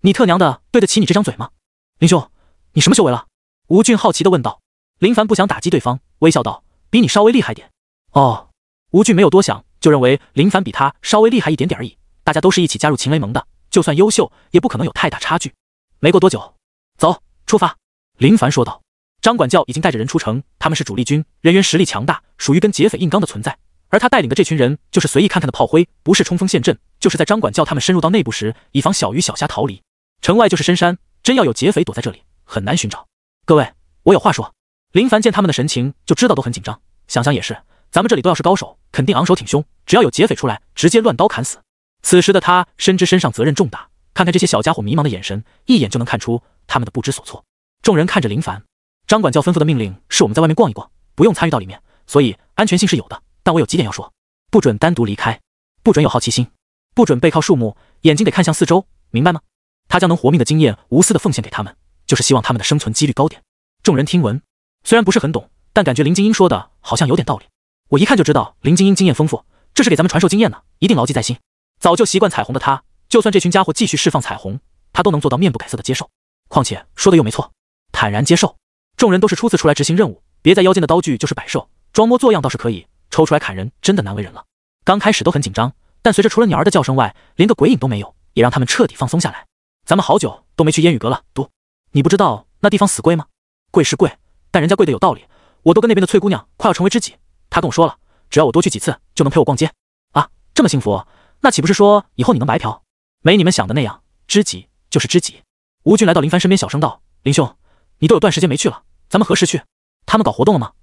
你特娘的对得起你这张嘴吗？林兄，你什么修为了？吴郡好奇地问道。林凡不想打击对方，微笑道：比你稍微厉害点。哦，吴郡没有多想，就认为林凡比他稍微厉害一点点而已。大家都是一起加入秦雷盟的，就算优秀，也不可能有太大差距。没过多久，走，出发。林凡说道。张管教已经带着人出城，他们是主力军，人员实力强大，属于跟劫匪硬刚的存在。而他带领的这群人，就是随意看看的炮灰，不是冲锋陷阵，就是在张管教他们深入到内部时，以防小鱼小虾逃离。城外就是深山，真要有劫匪躲在这里，很难寻找。各位，我有话说。林凡见他们的神情，就知道都很紧张。想想也是，咱们这里都要是高手，肯定昂首挺胸，只要有劫匪出来，直接乱刀砍死。此时的他深知身上责任重大，看看这些小家伙迷茫的眼神，一眼就能看出他们的不知所措。众人看着林凡，张管教吩咐的命令是我们在外面逛一逛，不用参与到里面，所以安全性是有的。但我有几点要说：不准单独离开，不准有好奇心，不准背靠树木，眼睛得看向四周，明白吗？他将能活命的经验无私的奉献给他们，就是希望他们的生存几率高点。众人听闻，虽然不是很懂，但感觉林精英说的好像有点道理。我一看就知道林精英经验丰富，这是给咱们传授经验呢，一定牢记在心。早就习惯彩虹的他，就算这群家伙继续释放彩虹，他都能做到面不改色的接受。况且说的又没错，坦然接受。众人都是初次出来执行任务，别在腰间的刀具就是摆设，装模作样倒是可以，抽出来砍人真的难为人了。刚开始都很紧张，但随着除了鸟儿的叫声外，连个鬼影都没有，也让他们彻底放松下来。咱们好久都没去烟雨阁了，嘟，你不知道那地方死贵吗？贵是贵，但人家贵的有道理。我都跟那边的翠姑娘快要成为知己，她跟我说了，只要我多去几次，就能陪我逛街。啊，这么幸福，那岂不是说以后你能白嫖？没你们想的那样，知己就是知己。吴郡来到林凡身边，小声道：林兄，你都有段时间没去了，咱们何时去？他们搞活动了吗？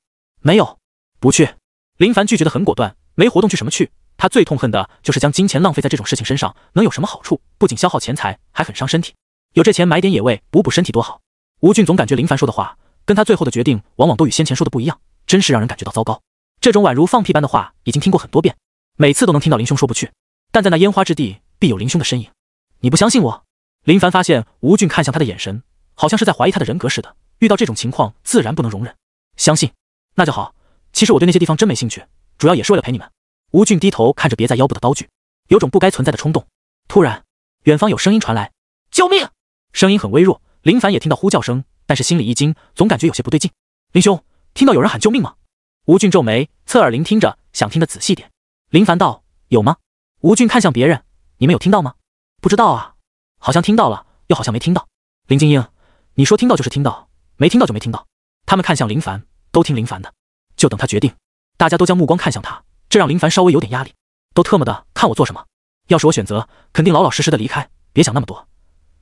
没有，不去。林凡拒绝的很果断，没活动去什么去？他最痛恨的就是将金钱浪费在这种事情身上，能有什么好处？不仅消耗钱财，还很伤身体。有这钱买点野味补补身体多好。吴郡总感觉林凡说的话跟他最后的决定往往都与先前说的不一样，真是让人感觉到糟糕。这种宛如放屁般的话已经听过很多遍，每次都能听到林兄说不去，但在那烟花之地必有林兄的身影。你不相信我？林凡发现吴郡看向他的眼神好像是在怀疑他的人格似的，遇到这种情况自然不能容忍。相信，那就好。其实我对那些地方真没兴趣，主要也是为了陪你们。吴郡低头看着别在腰部的刀具，有种不该存在的冲动。突然，远方有声音传来：救命！声音很微弱，林凡也听到呼叫声，但是心里一惊，总感觉有些不对劲。林兄，听到有人喊救命吗？吴郡皱眉，侧耳聆听着，想听得仔细点。林凡道：有吗？吴郡看向别人：你们有听到吗？不知道啊，好像听到了，又好像没听到。林精英，你说听到就是听到，没听到就没听到。他们看向林凡，都听林凡的，就等他决定。大家都将目光看向他，这让林凡稍微有点压力。都特么的看我做什么？要是我选择，肯定老老实实的离开，别想那么多，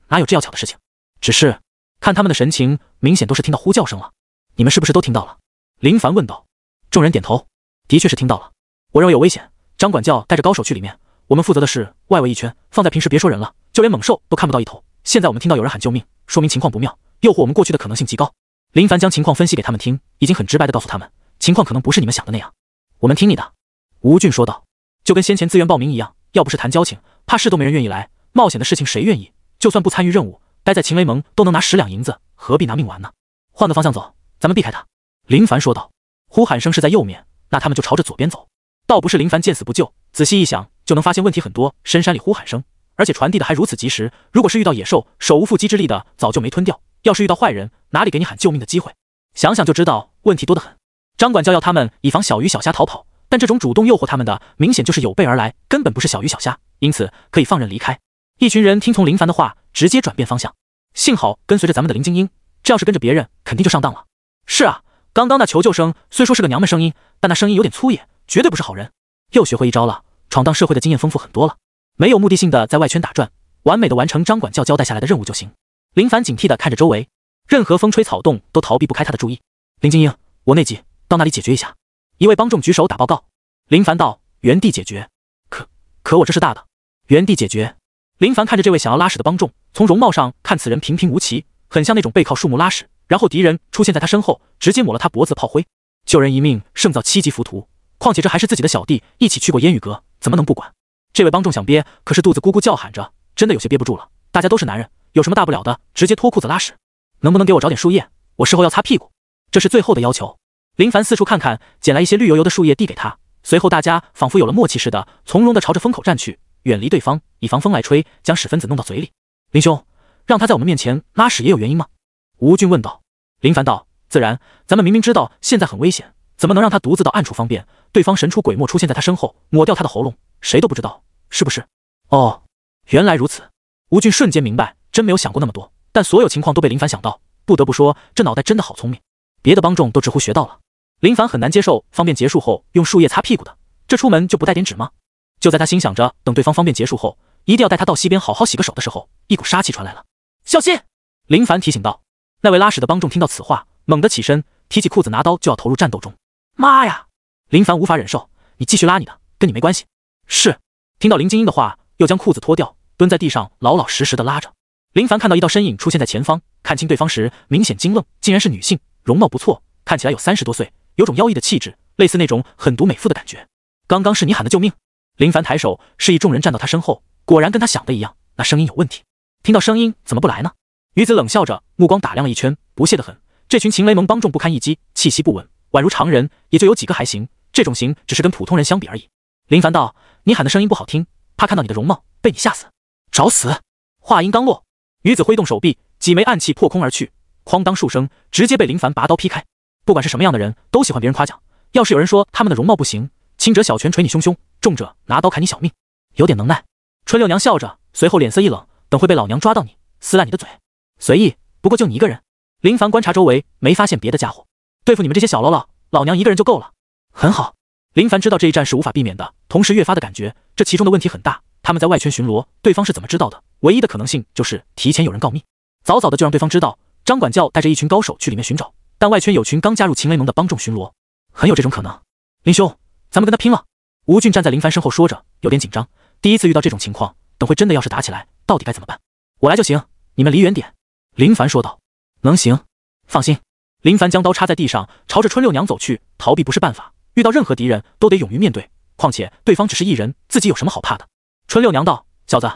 哪有这要巧的事情。只是看他们的神情，明显都是听到呼叫声了。你们是不是都听到了？林凡问道。众人点头，的确是听到了。我认为有危险，张管教带着高手去里面，我们负责的是外围一圈，放在平时别说人了，就连猛兽都看不到一头。现在我们听到有人喊救命，说明情况不妙，诱惑我们过去的可能性极高。林凡将情况分析给他们听，已经很直白地告诉他们，情况可能不是你们想的那样。我们听你的，吴俊说道。就跟先前自愿报名一样，要不是谈交情，怕是都没人愿意来。冒险的事情谁愿意？就算不参与任务，待在秦雷盟都能拿10两银子，何必拿命玩呢？换个方向走，咱们避开他。林凡说道。呼喊声是在右面，那他们就朝着左边走。倒不是林凡见死不救，仔细一想就能发现问题很多。深山里呼喊声，而且传递的还如此及时，如果是遇到野兽，手无缚鸡之力的早就没吞掉，要是遇到坏人，哪里给你喊救命的机会？想想就知道问题多得很。张管教要他们以防小鱼小虾逃跑，但这种主动诱惑他们的，明显就是有备而来，根本不是小鱼小虾，因此可以放任离开。一群人听从林凡的话，直接转变方向。幸好跟随着咱们的林精英，这要是跟着别人，肯定就上当了。是啊，刚刚那求救声虽说是个娘们声音，但那声音有点粗野，绝对不是好人。又学会一招了，闯荡社会的经验丰富很多了，没有目的性的在外圈打转，完美的完成张管教交代下来的任务就行。林凡警惕的看着周围，任何风吹草动都逃避不开他的注意。林精英，我内急，到那里解决一下。一位帮众举手打报告。林凡道：原地解决。可我这是大的。原地解决。林凡看着这位想要拉屎的帮众，从容貌上看此人平平无奇，很像那种背靠树木拉屎，然后敌人出现在他身后，直接抹了他脖子的炮灰。救人一命胜造7级浮屠，况且这还是自己的小弟，一起去过烟雨阁，怎么能不管？这位帮众想憋，可是肚子咕咕叫喊着，真的有些憋不住了。大家都是男人，有什么大不了的，直接脱裤子拉屎。能不能给我找点树叶？我事后要擦屁股。这是最后的要求。林凡四处看看，捡来一些绿油油的树叶递给他，随后大家仿佛有了默契似的，从容地朝着风口站去，远离对方，以防风来吹，将屎分子弄到嘴里。林兄，让他在我们面前拉屎也有原因吗？吴俊问道。林凡道：自然，咱们明明知道现在很危险，怎么能让他独自到暗处方便？对方神出鬼没出现在他身后，抹掉他的喉咙，谁都不知道，是不是？哦，原来如此。吴俊瞬间明白，真没有想过那么多，但所有情况都被林凡想到，不得不说，这脑袋真的好聪明。别的帮众都直呼学到了。林凡很难接受方便结束后用树叶擦屁股的，这出门就不带点纸吗？就在他心想着等对方方便结束后，一定要带他到溪边好好洗个手的时候，一股杀气传来了。小心！林凡提醒道。那位拉屎的帮众听到此话，猛地起身，提起裤子拿刀就要投入战斗中。妈呀！林凡无法忍受，你继续拉你的，跟你没关系。是。听到林精英的话，又将裤子脱掉，蹲在地上老老实实的拉着。林凡看到一道身影出现在前方，看清对方时明显惊愣，竟然是女性，容貌不错，看起来有30多岁，有种妖异的气质，类似那种狠毒美妇的感觉。刚刚是你喊的救命？林凡抬手示意众人站到他身后，果然跟他想的一样，那声音有问题。听到声音怎么不来呢？女子冷笑着，目光打量了一圈，不屑得很。这群秦雷盟帮众不堪一击，气息不稳，宛如常人，也就有几个还行，这种型只是跟普通人相比而已。林凡道：你喊的声音不好听，怕看到你的容貌被你吓死。找死！话音刚落，女子挥动手臂，几枚暗器破空而去，哐当数声，直接被林凡拔刀劈开。不管是什么样的人，都喜欢别人夸奖。要是有人说他们的容貌不行，轻者小拳捶你胸胸，重者拿刀砍你小命，有点能耐。春六娘笑着，随后脸色一冷，等会被老娘抓到你，撕烂你的嘴。随意，不过就你一个人。林凡观察周围，没发现别的家伙，对付你们这些小喽啰，老娘一个人就够了。很好。林凡知道这一战是无法避免的，同时越发的感觉这其中的问题很大。他们在外圈巡逻，对方是怎么知道的？唯一的可能性就是提前有人告密，早早的就让对方知道。张管教带着一群高手去里面寻找，但外圈有群刚加入秦雷盟的帮众巡逻，很有这种可能。林兄，咱们跟他拼了！吴俊站在林凡身后说着，有点紧张，第一次遇到这种情况，等会真的要是打起来，到底该怎么办？我来就行，你们离远点。林凡说道。能行，放心。林凡将刀插在地上，朝着春六娘走去。逃避不是办法，遇到任何敌人都得勇于面对，况且对方只是一人，自己有什么好怕的？春六娘道：小子，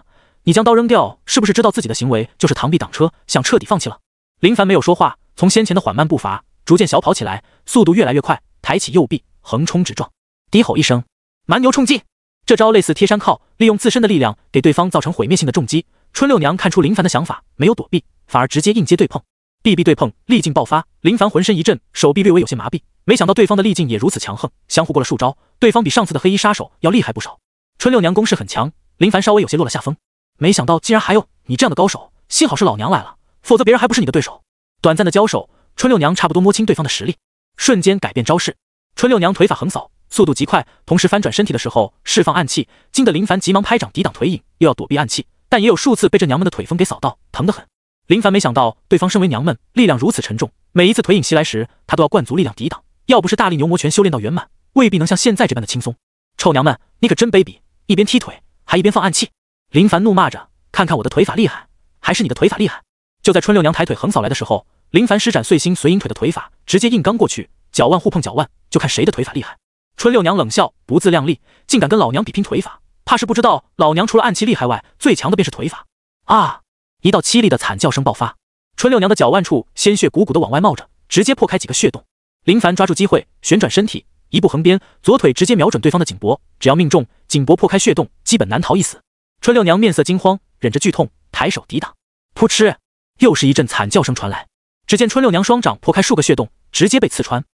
你将刀扔掉，是不是知道自己的行为就是螳臂挡车，想彻底放弃了？林凡没有说话，从先前的缓慢步伐逐渐小跑起来，速度越来越快，抬起右臂横冲直撞，低吼一声，蛮牛冲击。这招类似贴山靠，利用自身的力量给对方造成毁灭性的重击。春六娘看出林凡的想法，没有躲避，反而直接硬接对碰，臂臂对碰，力劲爆发。林凡浑身一震，手臂略微有些麻痹，没想到对方的力劲也如此强横，相互过了数招，对方比上次的黑衣杀手要厉害不少。春六娘攻势很强，林凡稍微有些落了下风，没想到竟然还有你这样的高手，幸好是老娘来了，否则别人还不是你的对手。短暂的交手，春六娘差不多摸清对方的实力，瞬间改变招式。春六娘腿法横扫，速度极快，同时翻转身体的时候释放暗器，惊得林凡急忙拍掌抵挡腿影，又要躲避暗器，但也有数次被这娘们的腿风给扫到，疼得很。林凡没想到对方身为娘们，力量如此沉重，每一次腿影袭来时，他都要灌足力量抵挡。要不是大力牛魔拳修炼到圆满，未必能像现在这般的轻松。臭娘们，你可真卑鄙！一边踢腿，还一边放暗器。林凡怒骂着：“看看我的腿法厉害，还是你的腿法厉害？”就在春六娘抬腿横扫来的时候，林凡施展碎星随影腿的腿法，直接硬刚过去，脚腕互碰脚腕，就看谁的腿法厉害。春六娘冷笑，不自量力，竟敢跟老娘比拼腿法，怕是不知道老娘除了暗器厉害外，最强的便是腿法。啊！一道凄厉的惨叫声爆发，春六娘的脚腕处鲜血鼓鼓的往外冒着，直接破开几个血洞。林凡抓住机会，旋转身体，一步横鞭，左腿直接瞄准对方的颈脖，只要命中，颈脖破开血洞，基本难逃一死。春六娘面色惊慌，忍着剧痛，抬手抵挡。噗嗤，又是一阵惨叫声传来。只见春六娘双掌破开数个血洞，直接被刺穿。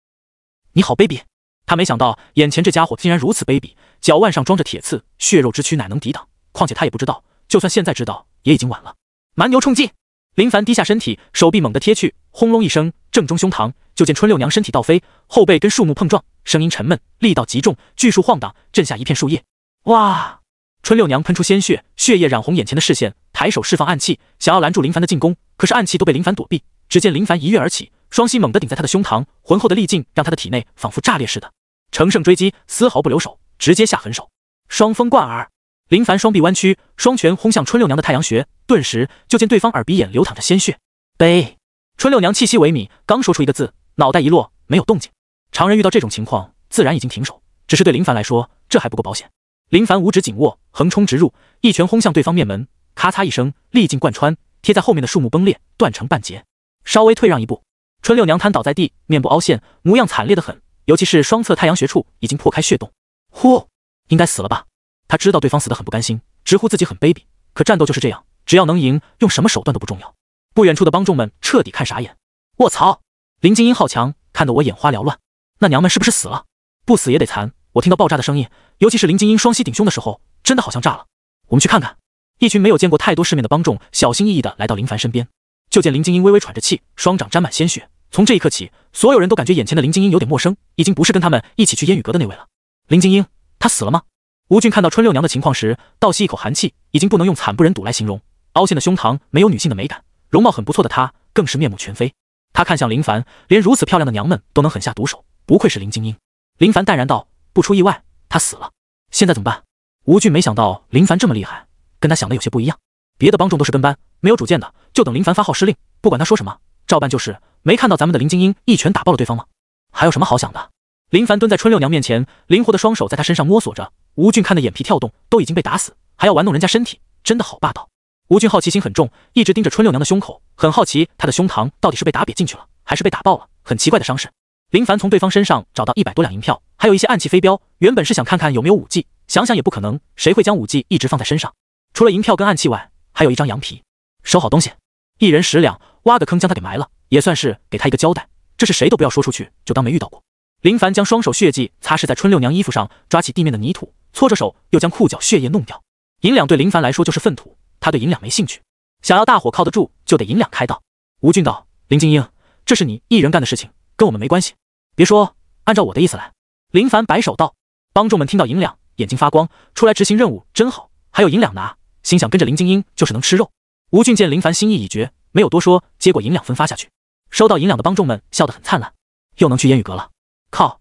你好卑鄙！他没想到眼前这家伙竟然如此卑鄙，脚腕上装着铁刺，血肉之躯哪能抵挡？况且他也不知道，就算现在知道，也已经晚了。蛮牛冲击！林凡低下身体，手臂猛地贴去，轰隆一声，正中胸膛。就见春六娘身体倒飞，后背跟树木碰撞，声音沉闷，力道极重，巨树晃荡，震下一片树叶。哇！春六娘喷出鲜血，血液染红眼前的视线，抬手释放暗器，想要拦住林凡的进攻，可是暗器都被林凡躲避。只见林凡一跃而起，双膝猛地顶在他的胸膛，浑厚的力劲让他的体内仿佛炸裂似的，乘胜追击，丝毫不留手，直接下狠手，双风贯耳。林凡双臂弯曲，双拳轰向春六娘的太阳穴，顿时就见对方耳鼻眼流淌着鲜血。悲！春六娘气息萎靡，刚说出一个字，脑袋一落，没有动静。常人遇到这种情况，自然已经停手，只是对林凡来说，这还不够保险。林凡五指紧握，横冲直入，一拳轰向对方面门，咔嚓一声，力劲贯穿，贴在后面的树木崩裂，断成半截。稍微退让一步，春六娘瘫倒在地，面部凹陷，模样惨烈得很，尤其是双侧太阳穴处已经破开血洞。呼，应该死了吧？他知道对方死得很不甘心，直呼自己很卑鄙，可战斗就是这样，只要能赢，用什么手段都不重要。不远处的帮众们彻底看傻眼。卧槽！林精英好强，看得我眼花缭乱。那娘们是不是死了？不死也得残！我听到爆炸的声音，尤其是林精英双膝顶胸的时候，真的好像炸了。我们去看看。一群没有见过太多世面的帮众小心翼翼地来到林凡身边，就见林精英微微喘着气，双掌沾满鲜血。从这一刻起，所有人都感觉眼前的林精英有点陌生，已经不是跟他们一起去烟雨阁的那位了。林精英，她死了吗？吴俊看到春六娘的情况时，倒吸一口寒气，已经不能用惨不忍睹来形容。凹陷的胸膛没有女性的美感，容貌很不错的她更是面目全非。他看向林凡，连如此漂亮的娘们都能狠下毒手，不愧是林精英。林凡淡然道：“不出意外，她死了。现在怎么办？”吴俊没想到林凡这么厉害，跟他想的有些不一样。别的帮众都是跟班，没有主见的，就等林凡发号施令，不管他说什么，照办就是。没看到咱们的林精英一拳打爆了对方吗？还有什么好想的？林凡蹲在春六娘面前，灵活的双手在她身上摸索着。吴俊看得眼皮跳动，都已经被打死，还要玩弄人家身体，真的好霸道。吴俊好奇心很重，一直盯着春六娘的胸口，很好奇她的胸膛到底是被打瘪进去了，还是被打爆了，很奇怪的伤势。林凡从对方身上找到100多两银票，还有一些暗器飞镖，原本是想看看有没有武技，想想也不可能，谁会将武技一直放在身上？除了银票跟暗器外，还有一张羊皮。收好东西，一人10两，挖个坑将他给埋了，也算是给他一个交代。这是谁都不要说出去，就当没遇到过。林凡将双手血迹擦拭在春六娘衣服上，抓起地面的泥土，搓着手又将裤脚血液弄掉。银两对林凡来说就是粪土，他对银两没兴趣，想要大伙靠得住，就得银两开道。吴俊道：“林精英，这是你一人干的事情，跟我们没关系。别说，按照我的意思来。”林凡摆手道。帮众们听到银两，眼睛发光，出来执行任务真好，还有银两拿，心想跟着林精英就是能吃肉。吴俊见林凡心意已决，没有多说，接过银两分发下去。收到银两的帮众们笑得很灿烂，又能去烟雨阁了。靠，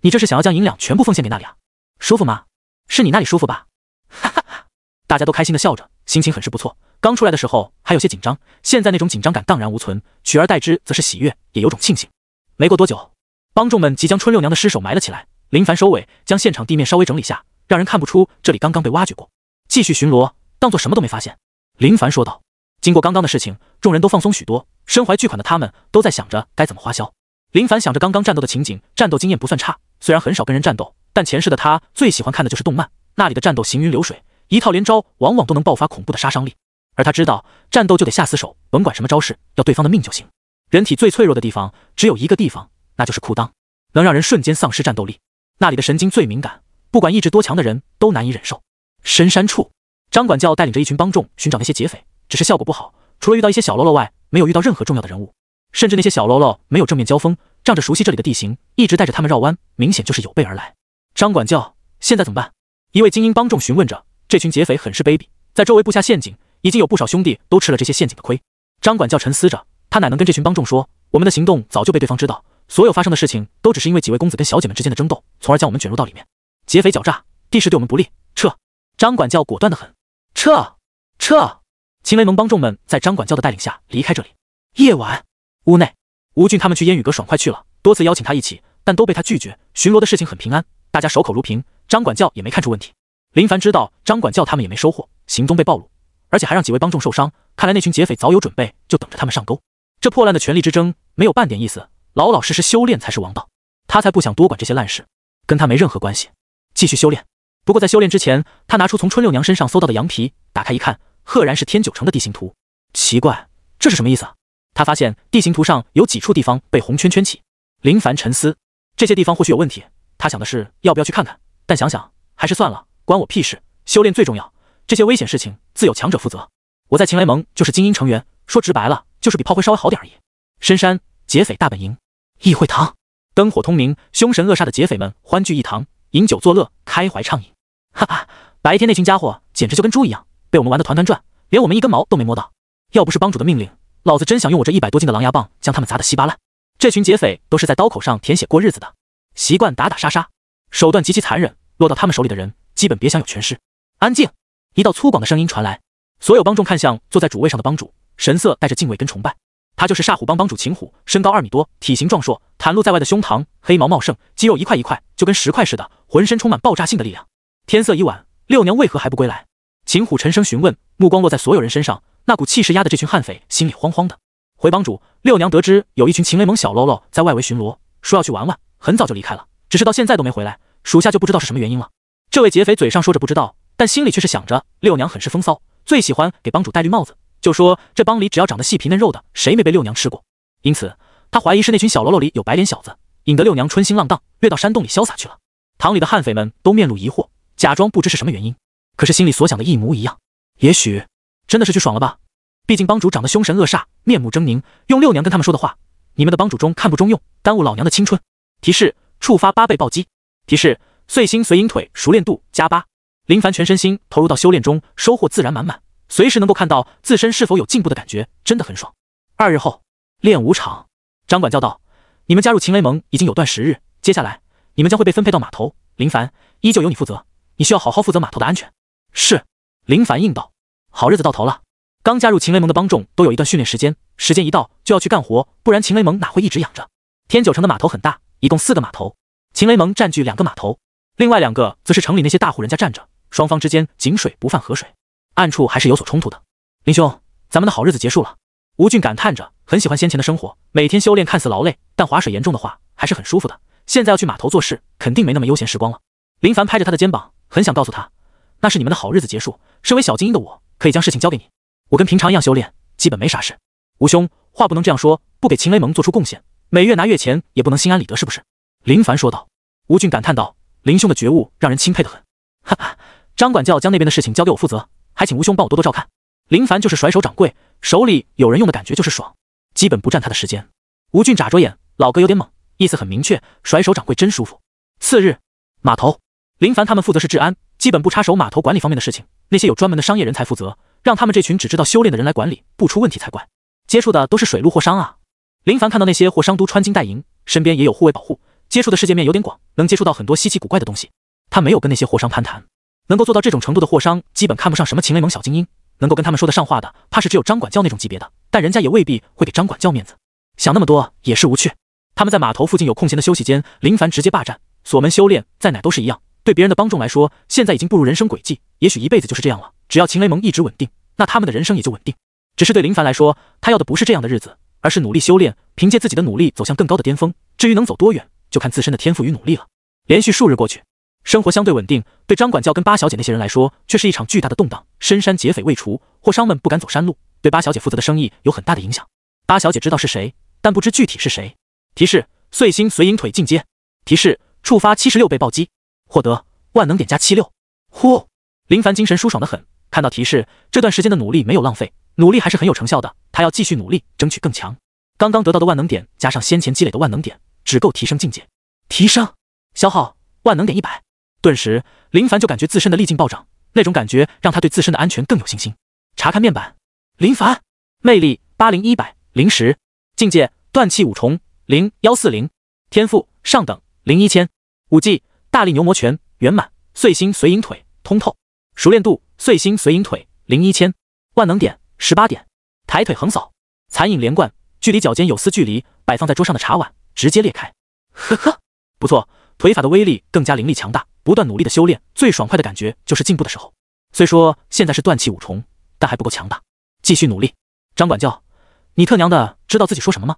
你这是想要将银两全部奉献给那里啊？舒服吗？是你那里舒服吧？哈哈哈！大家都开心的笑着，心情很是不错。刚出来的时候还有些紧张，现在那种紧张感荡然无存，取而代之则是喜悦，也有种庆幸。没过多久，帮众们即将春六娘的尸首埋了起来。林凡收尾，将现场地面稍微整理下，让人看不出这里刚刚被挖掘过。继续巡逻，当作什么都没发现。林凡说道。经过刚刚的事情，众人都放松许多，身怀巨款的他们都在想着该怎么花销。林凡想着刚刚战斗的情景，战斗经验不算差，虽然很少跟人战斗，但前世的他最喜欢看的就是动漫，那里的战斗行云流水，一套连招往往都能爆发恐怖的杀伤力。而他知道，战斗就得下死手，甭管什么招式，要对方的命就行。人体最脆弱的地方只有一个地方，那就是裤裆，能让人瞬间丧失战斗力。那里的神经最敏感，不管意志多强的人都难以忍受。深山处，张管教带领着一群帮众寻找那些劫匪，只是效果不好，除了遇到一些小喽啰外，没有遇到任何重要的人物。甚至那些小喽啰没有正面交锋，仗着熟悉这里的地形，一直带着他们绕弯，明显就是有备而来。张管教，现在怎么办？一位精英帮众询问着。这群劫匪很是卑鄙，在周围布下陷阱，已经有不少兄弟都吃了这些陷阱的亏。张管教沉思着，他哪能跟这群帮众说，我们的行动早就被对方知道，所有发生的事情都只是因为几位公子跟小姐们之间的争斗，从而将我们卷入到里面。劫匪狡诈，地势对我们不利，撤！张管教果断得很，撤！撤！秦雷盟帮众们在张管教的带领下离开这里。夜晚，屋内，吴俊他们去烟雨阁爽快去了，多次邀请他一起，但都被他拒绝。巡逻的事情很平安，大家守口如瓶，张管教也没看出问题。林凡知道张管教他们也没收获，行踪被暴露，而且还让几位帮众受伤，看来那群劫匪早有准备，就等着他们上钩。这破烂的权力之争没有半点意思，老老实实修炼才是王道。他才不想多管这些烂事，跟他没任何关系，继续修炼。不过在修炼之前，他拿出从春六娘身上搜到的羊皮，打开一看，赫然是天九城的地形图。奇怪，这是什么意思啊？他发现地形图上有几处地方被红圈圈起。林凡沉思，这些地方或许有问题。他想的是要不要去看看，但想想还是算了，关我屁事。修炼最重要，这些危险事情自有强者负责。我在秦雷盟就是精英成员，说直白了，就是比炮灰稍微好点而已。深山劫匪大本营，议会堂，灯火通明，凶神恶煞的劫匪们欢聚一堂，饮酒作乐，开怀畅饮。哈哈，白天那群家伙简直就跟猪一样，被我们玩得团团转，连我们一根毛都没摸到。要不是帮主的命令，老子真想用我这100多斤的狼牙棒将他们砸得稀巴烂。这群劫匪都是在刀口上舔血过日子的，习惯打打杀杀，手段极其残忍，落到他们手里的人基本别想有权势。安静！一道粗犷的声音传来，所有帮众看向坐在主位上的帮主，神色带着敬畏跟崇拜。他就是煞虎帮帮主秦虎，身高2米多，体型壮硕，袒露在外的胸膛，黑毛茂盛，肌肉一块一块，就跟石块似的，浑身充满爆炸性的力量。天色已晚，六娘为何还不归来？秦虎沉声询问，目光落在所有人身上，那股气势压得这群悍匪心里慌慌的。回帮主，六娘得知有一群秦雷盟小喽啰在外围巡逻，说要去玩玩，很早就离开了，只是到现在都没回来，属下就不知道是什么原因了。这位劫匪嘴上说着不知道，但心里却是想着六娘很是风骚，最喜欢给帮主戴绿帽子，就说这帮里只要长得细皮嫩肉的，谁没被六娘吃过？因此他怀疑是那群小喽啰里有白脸小子，引得六娘春心浪荡，跃到山洞里潇洒去了。堂里的悍匪们都面露疑惑，假装不知是什么原因，可是心里所想的一模一样。也许真的是去爽了吧？毕竟帮主长得凶神恶煞，面目狰狞，用六娘跟他们说的话，你们的帮主中看不中用，耽误老娘的青春。提示：触发8倍暴击。提示：碎心随影腿熟练度+8。林凡全身心投入到修炼中，收获自然满满，随时能够看到自身是否有进步的感觉，真的很爽。2日后，练武场，张管教道：你们加入秦雷盟已经有段时日，接下来你们将会被分配到码头，林凡依旧由你负责，你需要好好负责码头的安全。是。林凡应道。好日子到头了，刚加入秦雷盟的帮众都有一段训练时间，时间一到就要去干活，不然秦雷盟哪会一直养着。天九城的码头很大，一共4个码头，秦雷盟占据2个码头，另外2个则是城里那些大户人家占着，双方之间井水不犯河水，暗处还是有所冲突的。林兄，咱们的好日子结束了。吴俊感叹着，很喜欢先前的生活，每天修炼看似劳累，但划水严重的话还是很舒服的。现在要去码头做事，肯定没那么悠闲时光了。林凡拍着他的肩膀，很想告诉他，那是你们的好日子结束，身为小精英的我可以将事情交给你，我跟平常一样修炼，基本没啥事。吴兄，话不能这样说，不给秦雷盟做出贡献，每月拿月钱也不能心安理得，是不是？林凡说道。吴俊感叹道，林兄的觉悟让人钦佩的很。哈哈，张管教将那边的事情交给我负责，还请吴兄帮我多多照看。林凡就是甩手掌柜，手里有人用的感觉就是爽，基本不占他的时间。吴俊眨着眼，老哥有点猛，意思很明确，甩手掌柜真舒服。次日，码头，林凡他们负责是治安，基本不插手码头管理方面的事情，那些有专门的商业人才负责，让他们这群只知道修炼的人来管理，不出问题才怪。接触的都是水陆货商啊。林凡看到那些货商都穿金戴银，身边也有护卫保护，接触的世界面有点广，能接触到很多稀奇古怪的东西。他没有跟那些货商攀谈，能够做到这种程度的货商基本看不上什么秦雷盟小精英，能够跟他们说得上话的怕是只有张管教那种级别的，但人家也未必会给张管教面子。想那么多也是无趣。他们在码头附近有空闲的休息间，林凡直接霸占，锁门修炼，在哪都是一样。对别人的帮众来说，现在已经步入人生轨迹，也许一辈子就是这样了。只要秦雷盟一直稳定，那他们的人生也就稳定。只是对林凡来说，他要的不是这样的日子，而是努力修炼，凭借自己的努力走向更高的巅峰。至于能走多远，就看自身的天赋与努力了。连续数日过去，生活相对稳定，对张管教跟八小姐那些人来说，却是一场巨大的动荡。深山劫匪未除，货商们不敢走山路，对八小姐负责的生意有很大的影响。八小姐知道是谁，但不知具体是谁。提示：碎心随影腿进阶。提示：触发76倍暴击，获得万能点加76。呼！林凡精神舒爽得很，看到提示，这段时间的努力没有浪费，努力还是很有成效的，他要继续努力，争取更强。刚刚得到的万能点加上先前积累的万能点，只够提升境界。提升，消耗万能点100。顿时，林凡就感觉自身的力劲暴涨，那种感觉让他对自身的安全更有信心。查看面板，林凡魅力80-100 010。境界断气五重0140。天赋上等01000。武技大力牛魔拳圆满，碎星随影腿通透。熟练度碎星随影腿01000。万能点18点。抬腿横扫，残影连贯，距离脚尖有丝距离，摆放在桌上的茶碗直接裂开。呵呵，不错，腿法的威力更加凌厉强大，不断努力的修炼，最爽快的感觉就是进步的时候。虽说现在是断气五重，但还不够强大，继续努力。张管教，你特娘的知道自己说什么吗？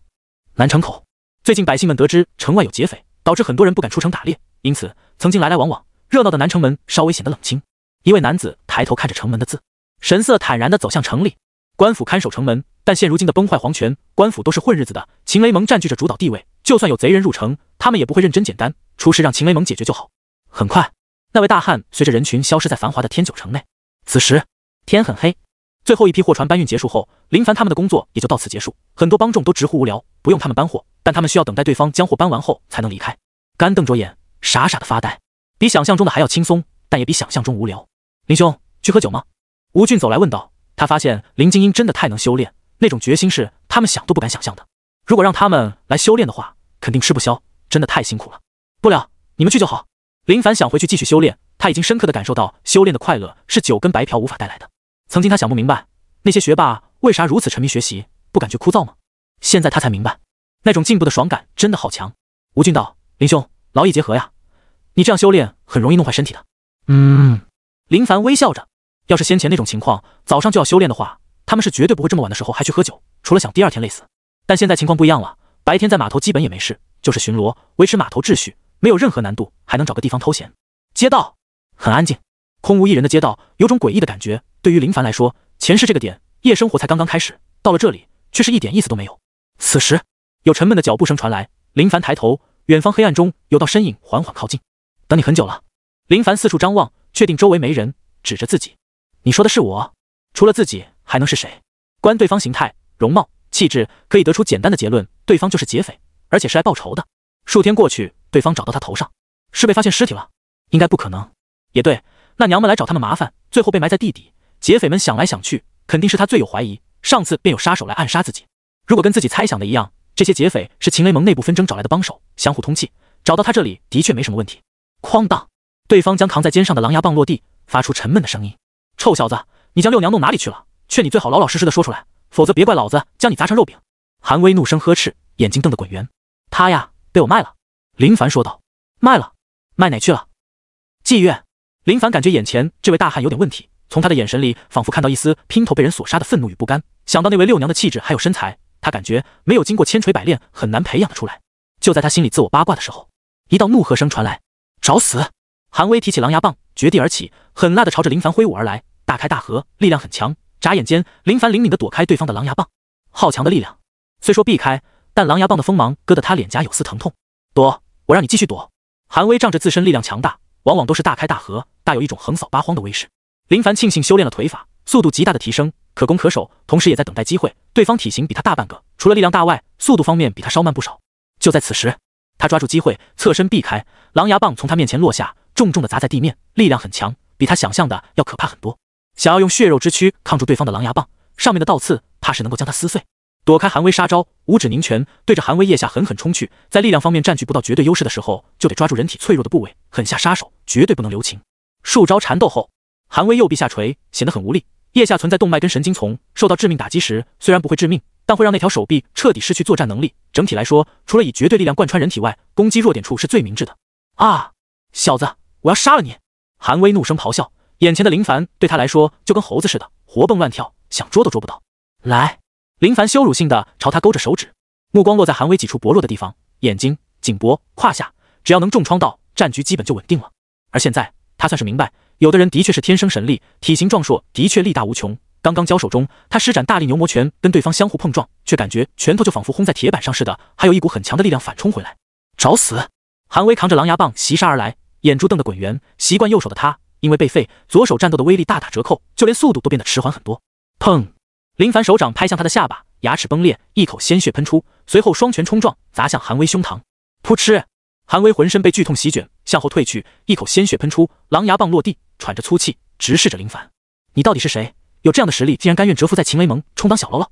南城口，最近百姓们得知城外有劫匪，导致很多人不敢出城打猎，因此曾经来来往往热闹的南城门稍微显得冷清。一位男子抬头看着城门的字，神色坦然地走向城里。官府看守城门，但现如今的崩坏皇权，官府都是混日子的，秦雷盟占据着主导地位，就算有贼人入城，他们也不会认真简单，出事让秦雷盟解决就好。很快，那位大汉随着人群消失在繁华的天九城内。此时天很黑，最后一批货船搬运结束后，林凡他们的工作也就到此结束。很多帮众都直呼无聊，不用他们搬货，但他们需要等待对方将货搬完后才能离开。干瞪着眼，傻傻的发呆，比想象中的还要轻松，但也比想象中无聊。林兄，去喝酒吗？吴俊走来问道。他发现林精英真的太能修炼，那种决心是他们想都不敢想象的。如果让他们来修炼的话，肯定吃不消，真的太辛苦了。不了，你们去就好。林凡想回去继续修炼，他已经深刻地感受到修炼的快乐是酒跟白嫖无法带来的。曾经他想不明白，那些学霸为啥如此沉迷学习，不感觉枯燥吗？现在他才明白，那种进步的爽感真的好强。吴俊道：林兄，劳逸结合呀，你这样修炼很容易弄坏身体的。林凡微笑着，要是先前那种情况，早上就要修炼的话，他们是绝对不会这么晚的时候还去喝酒，除了想第二天累死。但现在情况不一样了，白天在码头基本也没事，就是巡逻，维持码头秩序，没有任何难度，还能找个地方偷闲。街道很安静，空无一人的街道有种诡异的感觉。对于林凡来说，前世这个点夜生活才刚刚开始，到了这里却是一点意思都没有。此时有沉闷的脚步声传来，林凡抬头，远方黑暗中有道身影缓缓靠近。等你很久了。林凡四处张望，确定周围没人，指着自己：你说的是我？除了自己还能是谁？观对方形态、容貌、气质，可以得出简单的结论，对方就是劫匪，而且是来报仇的。数天过去，对方找到他头上，是被发现尸体了？应该不可能。也对，那娘们来找他们麻烦，最后被埋在地底。劫匪们想来想去，肯定是他最有怀疑，上次便有杀手来暗杀自己。如果跟自己猜想的一样，这些劫匪是秦雷盟内部纷争找来的帮手，相互通气，找到他这里的确没什么问题。哐当，对方将扛在肩上的狼牙棒落地，发出沉闷的声音：臭小子，你将六娘弄哪里去了？劝你最好老老实实的说出来，否则别怪老子将你砸成肉饼。韩威怒声呵斥，眼睛瞪得滚圆。他呀，被我卖了。林凡说道。卖了？卖哪去了？妓院。林凡感觉眼前这位大汉有点问题，从他的眼神里仿佛看到一丝姘头被人所杀的愤怒与不甘。想到那位六娘的气质还有身材，他感觉没有经过千锤百炼很难培养得出来。就在他心里自我八卦的时候，一道怒喝声传来：找死！韩威提起狼牙棒，绝地而起，狠辣地朝着林凡挥舞而来，大开大合，力量很强。眨眼间，林凡灵敏地躲开对方的狼牙棒。好强的力量！虽说避开，但狼牙棒的锋芒割得他脸颊有丝疼痛。躲，我让你继续躲。韩威仗着自身力量强大，往往都是大开大合，大有一种横扫八荒的威势。林凡庆幸修炼了腿法，速度极大的提升，可攻可守，同时也在等待机会。对方体型比他大半个，除了力量大外，速度方面比他稍慢不少。就在此时，他抓住机会侧身避开，狼牙棒从他面前落下，重重地砸在地面，力量很强，比他想象的要可怕很多。想要用血肉之躯抗住对方的狼牙棒，上面的倒刺怕是能够将他撕碎。躲开韩威杀招，五指凝拳，对着韩威腋下狠狠冲去。在力量方面占据不到绝对优势的时候，就得抓住人体脆弱的部位，狠下杀手，绝对不能留情。数招缠斗后，韩威右臂下垂，显得很无力，腋下存在动脉跟神经丛，受到致命打击时，虽然不会致命，但会让那条手臂彻底失去作战能力。整体来说，除了以绝对力量贯穿人体外，攻击弱点处是最明智的。啊，小子，我要杀了你！韩威怒声咆哮，眼前的林凡对他来说就跟猴子似的，活蹦乱跳，想捉都捉不到。来！林凡羞辱性的朝他勾着手指，目光落在韩威几处薄弱的地方，眼睛、颈脖、胯下，只要能重创到，战局基本就稳定了。而现在他算是明白，有的人的确是天生神力，体型壮硕，的确力大无穷。刚刚交手中，他施展大力牛魔拳跟对方相互碰撞，却感觉拳头就仿佛轰在铁板上似的，还有一股很强的力量反冲回来。找死！韩威扛着狼牙棒袭杀而来，眼珠瞪得滚圆。习惯右手的他，因为被废，左手战斗的威力大打折扣，就连速度都变得迟缓很多。砰！林凡手掌拍向他的下巴，牙齿崩裂，一口鲜血喷出，随后双拳冲撞，砸向韩威胸膛。噗嗤！韩威浑身被剧痛席卷，向后退去，一口鲜血喷出，狼牙棒落地，喘着粗气，直视着林凡：你到底是谁？有这样的实力，竟然甘愿蛰伏在秦雷盟，充当小喽啰？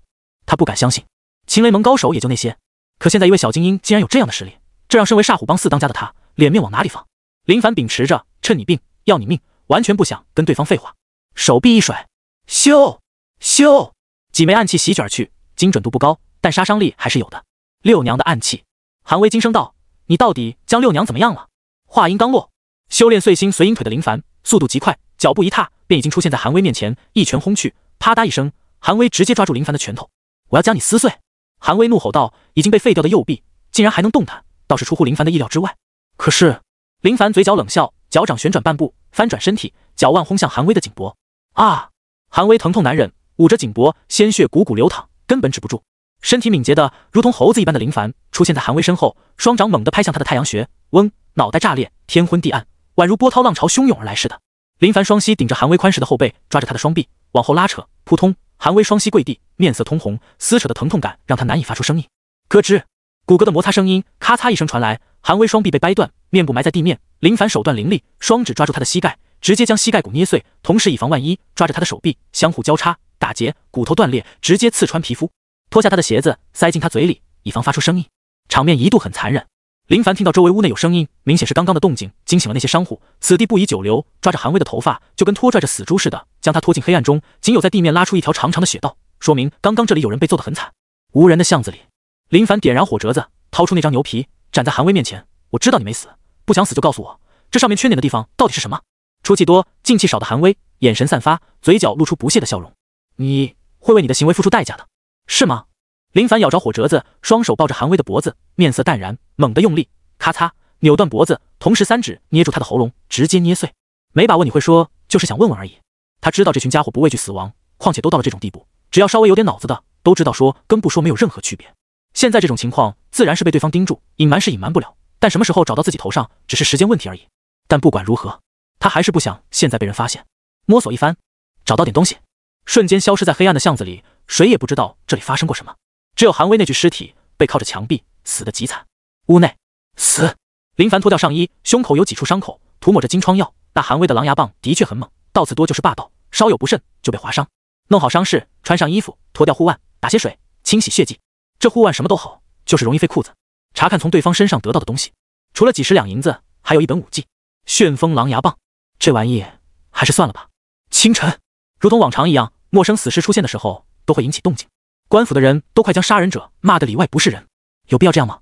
他不敢相信，秦雷盟高手也就那些，可现在一位小精英竟然有这样的实力，这让身为煞虎帮4当家的他脸面往哪里放？林凡秉持着趁你病要你命，完全不想跟对方废话，手臂一甩，咻咻，几枚暗器席卷而去，精准度不高，但杀伤力还是有的。六娘的暗器，韩威惊声道：“你到底将六娘怎么样了？”话音刚落，修炼碎星随鹰腿的林凡速度极快，脚步一踏便已经出现在韩威面前，一拳轰去，啪嗒一声，韩威直接抓住林凡的拳头，我要将你撕碎！韩威怒吼道：“已经被废掉的右臂竟然还能动弹，倒是出乎林凡的意料之外。”可是林凡嘴角冷笑，脚掌旋转半步，翻转身体，脚腕轰向韩威的颈脖。啊！韩威疼痛难忍，捂着颈脖，鲜血汩汩流淌，根本止不住。身体敏捷的如同猴子一般的林凡出现在韩威身后，双掌猛地拍向他的太阳穴，嗡，脑袋炸裂，天昏地暗，宛如波涛浪潮汹涌而来似的。林凡双膝顶着韩威宽实的后背，抓着他的双臂往后拉扯，扑通，韩威双膝跪地，面色通红，撕扯的疼痛感让他难以发出声音。咯吱，骨骼的摩擦声音咔嚓一声传来，韩威双臂被掰断，面部埋在地面。林凡手段凌厉，双指抓住他的膝盖，直接将膝盖骨捏碎，同时以防万一，抓着他的手臂相互交叉打结，骨头断裂，直接刺穿皮肤，脱下他的鞋子塞进他嘴里，以防发出声音。场面一度很残忍。林凡听到周围屋内有声音，明显是刚刚的动静惊醒了那些商户。此地不宜久留，抓着韩威的头发就跟拖拽着死猪似的，将他拖进黑暗中，仅有在地面拉出一条长长的血道，说明刚刚这里有人被揍得很惨。无人的巷子里，林凡点燃火折子，掏出那张牛皮，站在韩威面前：“我知道你没死，不想死就告诉我，这上面缺点的地方到底是什么？”出气多进气少的韩威眼神散发，嘴角露出不屑的笑容：“你会为你的行为付出代价的，是吗？”林凡咬着火折子，双手抱着韩威的脖子，面色淡然，猛地用力，咔嚓，扭断脖子，同时3指捏住他的喉咙，直接捏碎。没把握你会说，就是想问问而已。他知道这群家伙不畏惧死亡，况且都到了这种地步，只要稍微有点脑子的都知道说跟不说没有任何区别。现在这种情况自然是被对方盯住，隐瞒是隐瞒不了，但什么时候找到自己头上只是时间问题而已。但不管如何，他还是不想现在被人发现。摸索一番，找到点东西，瞬间消失在黑暗的巷子里，谁也不知道这里发生过什么。只有韩威那具尸体背靠着墙壁，死得极惨。屋内，死！林凡脱掉上衣，胸口有几处伤口，涂抹着金疮药。那韩威的狼牙棒的确很猛，到此多就是霸道，稍有不慎就被划伤。弄好伤势，穿上衣服，脱掉护腕，打些水清洗血迹。这护腕什么都好，就是容易废裤子。查看从对方身上得到的东西，除了几十两银子，还有一本武技——旋风狼牙棒。这玩意还是算了吧。清晨，如同往常一样，陌生死尸出现的时候都会引起动静。官府的人都快将杀人者骂得里外不是人，有必要这样吗？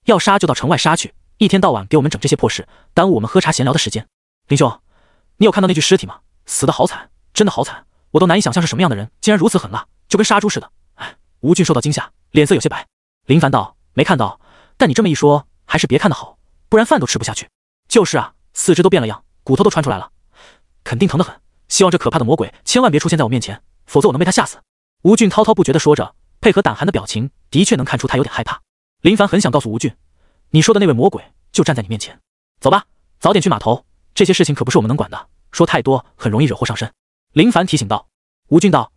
要杀就到城外杀去，一天到晚给我们整这些破事，耽误我们喝茶闲聊的时间。林兄，你有看到那具尸体吗？死得好惨，真的好惨，我都难以想象是什么样的人，竟然如此狠辣，就跟杀猪似的。哎，吴俊受到惊吓，脸色有些白。林凡道：“没看到，但你这么一说，还是别看的好，不然饭都吃不下去。”就是啊，四肢都变了样，骨头都穿出来了，肯定疼得很。希望这可怕的魔鬼千万别出现在我面前，否则我能被他吓死。吴俊滔滔不绝地说着，配合胆寒的表情，的确能看出他有点害怕。林凡很想告诉吴俊，你说的那位魔鬼就站在你面前。走吧，早点去码头，这些事情可不是我们能管的，说太多很容易惹祸上身。林凡提醒道。吴俊道：“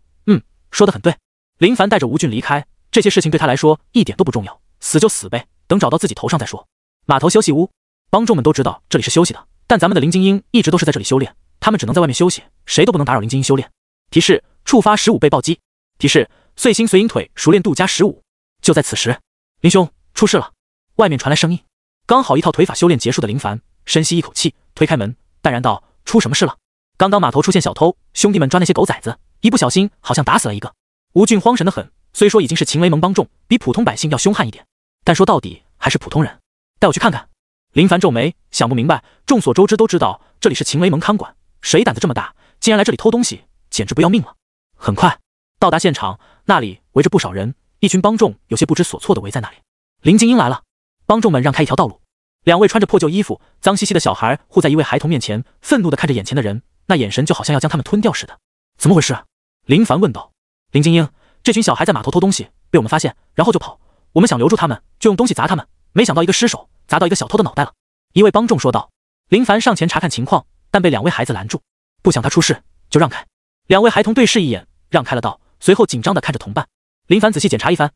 说得很对。”林凡带着吴俊离开，这些事情对他来说一点都不重要，死就死呗，等找到自己头上再说。码头休息屋，帮众们都知道这里是休息的，但咱们的林精英一直都是在这里修炼，他们只能在外面休息，谁都不能打扰林精英修炼。提示：触发15倍暴击。提示：碎星随鹰腿熟练度加15。就在此时，林兄，出事了！外面传来声音。刚好一套腿法修炼结束的林凡深吸一口气，推开门，淡然道：“出什么事了？”刚刚码头出现小偷，兄弟们抓那些狗崽子，一不小心好像打死了一个。吴俊慌神得很，虽说已经是秦雷盟帮众，比普通百姓要凶悍一点，但说到底还是普通人。带我去看看。林凡皱眉，想不明白。众所周知都知道这里是秦雷盟看管，谁胆子这么大，竟然来这里偷东西，简直不要命了。很快到达现场，那里围着不少人，一群帮众有些不知所措的围在那里。林精英来了，帮众们让开一条道路。两位穿着破旧衣服、脏兮兮的小孩护在一位孩童面前，愤怒地看着眼前的人，那眼神就好像要将他们吞掉似的。怎么回事？林凡问道。林精英，这群小孩在码头偷东西，被我们发现，然后就跑。我们想留住他们，就用东西砸他们，没想到一个失手砸到一个小偷的脑袋了。一位帮众说道。林凡上前查看情况，但被两位孩子拦住，不想他出事，就让开。两位孩童对视一眼，让开了道，随后紧张地看着同伴。林凡仔细检查一番，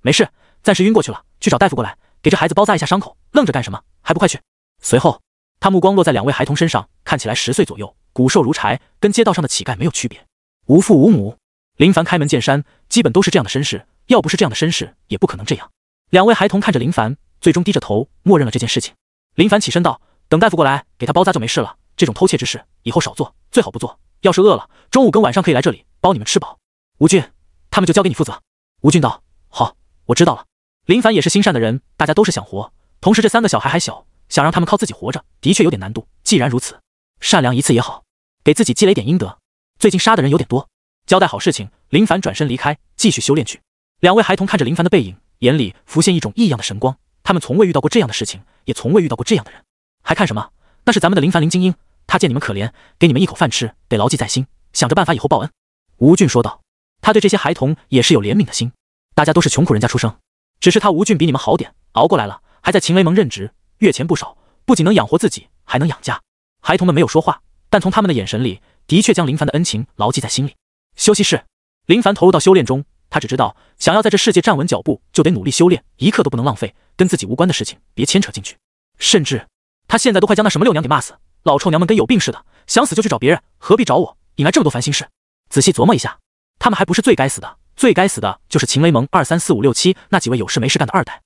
没事，暂时晕过去了，去找大夫过来，给这孩子包扎一下伤口，愣着干什么？还不快去！随后，他目光落在两位孩童身上，看起来10岁左右，骨瘦如柴，跟街道上的乞丐没有区别，无父无母。林凡开门见山，基本都是这样的身世，要不是这样的身世，也不可能这样。两位孩童看着林凡，最终低着头，默认了这件事情。林凡起身道：“等大夫过来，给他包扎就没事了。这种偷窃之事，以后少做，最好不做。要是饿了，中午跟晚上可以来这里，包你们吃饱。吴俊，他们就交给你负责。”吴俊道：“好，我知道了。”林凡也是心善的人，大家都是想活，同时这3个小孩还小，想让他们靠自己活着，的确有点难度。既然如此，善良一次也好，给自己积累点阴德。最近杀的人有点多。交代好事情，林凡转身离开，继续修炼去。两位孩童看着林凡的背影，眼里浮现一种异样的神光。他们从未遇到过这样的事情，也从未遇到过这样的人。还看什么？那是咱们的林凡林精英，他见你们可怜，给你们一口饭吃，得牢记在心，想着办法以后报恩。吴俊说道。他对这些孩童也是有怜悯的心，大家都是穷苦人家出生，只是他吴俊比你们好点，熬过来了，还在秦雷盟任职，月钱不少，不仅能养活自己，还能养家。孩童们没有说话，但从他们的眼神里，的确将林凡的恩情牢记在心里。休息室，林凡投入到修炼中，他只知道，想要在这世界站稳脚步，就得努力修炼，一刻都不能浪费，跟自己无关的事情别牵扯进去。甚至，他现在都快将那什么六娘给骂死，老臭娘们跟有病似的，想死就去找别人，何必找我，引来这么多烦心事。仔细琢磨一下，他们还不是最该死的，最该死的就是秦雷盟2、3、4、5、6、7那几位有事没事干的二代。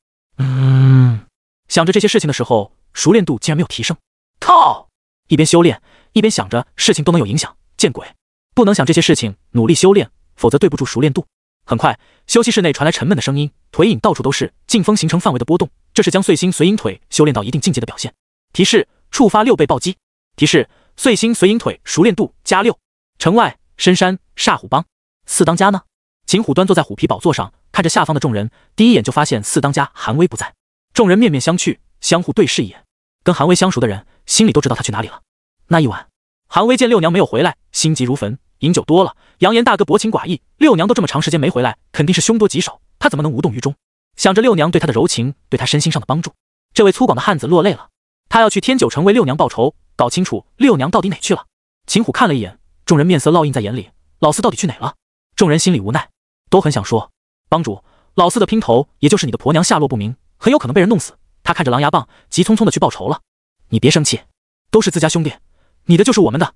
想着这些事情的时候，熟练度竟然没有提升。靠！一边修炼，一边想着事情都能有影响，见鬼！不能想这些事情，努力修炼，否则对不住熟练度。很快，休息室内传来沉闷的声音，腿影到处都是，劲风形成范围的波动，这是将碎星随影腿修炼到一定境界的表现。提示：触发6倍暴击。提示：碎星随影腿熟练度加6。城外，深山煞虎帮四当家呢？秦虎端坐在虎皮宝座上，看着下方的众人，第一眼就发现四当家韩威不在。众人面面相觑，相互对视一眼。跟韩威相熟的人，心里都知道他去哪里了。那一晚，韩威见六娘没有回来，心急如焚，饮酒多了，扬言大哥薄情寡义，六娘都这么长时间没回来，肯定是凶多吉少，他怎么能无动于衷？想着六娘对他的柔情，对他身心上的帮助，这位粗犷的汉子落泪了。他要去天九城为六娘报仇，搞清楚六娘到底哪去了。秦虎看了一眼，众人面色烙印在眼里，老四到底去哪了？众人心里无奈，都很想说，帮主，老四的姘头也就是你的婆娘下落不明，很有可能被人弄死。他看着狼牙棒，急匆匆的去报仇了。你别生气，都是自家兄弟，你的就是我们的，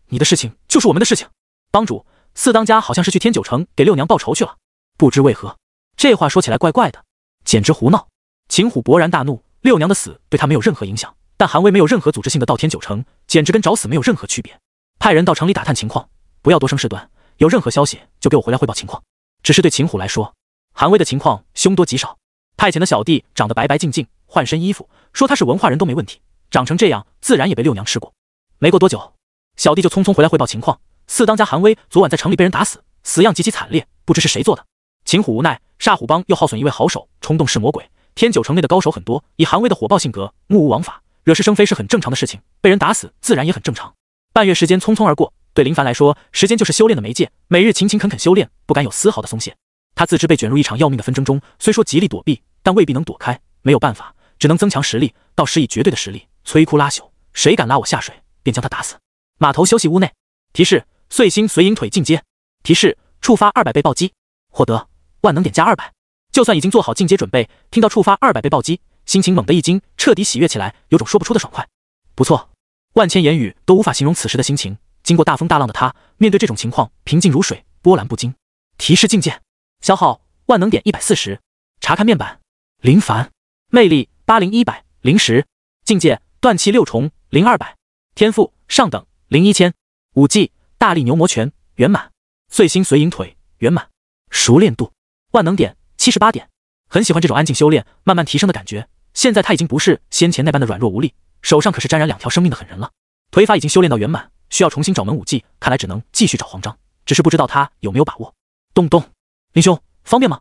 你的事情就是我们的事情。帮主，四当家好像是去天九城给六娘报仇去了，不知为何，这话说起来怪怪的，简直胡闹。秦虎勃然大怒，六娘的死对他没有任何影响，但韩威没有任何组织性的到天九城，简直跟找死没有任何区别。派人到城里打探情况，不要多生事端，有任何消息就给我回来汇报情况。只是对秦虎来说，韩威的情况凶多吉少。派遣的小弟长得白白净净，换身衣服，说他是文化人都没问题，长成这样自然也被六娘吃过。没过多久，小弟就匆匆回来汇报情况，四当家韩威昨晚在城里被人打死，死样极其惨烈，不知是谁做的。秦虎无奈，煞虎帮又耗损一位好手，冲动是魔鬼。天九城内的高手很多，以韩威的火爆性格，目无王法，惹是生非是很正常的事情，被人打死自然也很正常。半月时间匆匆而过，对林凡来说，时间就是修炼的媒介，每日勤勤恳恳修炼，不敢有丝毫的松懈。他自知被卷入一场要命的纷争中，虽说极力躲避，但未必能躲开，没有办法，只能增强实力，到时以绝对的实力摧枯拉朽，谁敢拉我下水，便将他打死。码头休息屋内，提示：碎星随影腿进阶。提示：触发200倍暴击，获得万能点加200。就算已经做好进阶准备，听到触发200倍暴击，心情猛地一惊，彻底喜悦起来，有种说不出的爽快。不错，万千言语都无法形容此时的心情。经过大风大浪的他，面对这种情况，平静如水，波澜不惊。提示境界，消耗万能点140。查看面板，林凡，魅力80-100，0时，境界断气6重0200，天赋上等01000，武技大力牛魔拳圆满，碎星随影腿圆满，熟练度万能点78点。很喜欢这种安静修炼慢慢提升的感觉。现在他已经不是先前那般的软弱无力，手上可是沾染2条生命的狠人了。腿法已经修炼到圆满，需要重新找门武技，看来只能继续找黄章，只是不知道他有没有把握。咚咚，林兄，方便吗？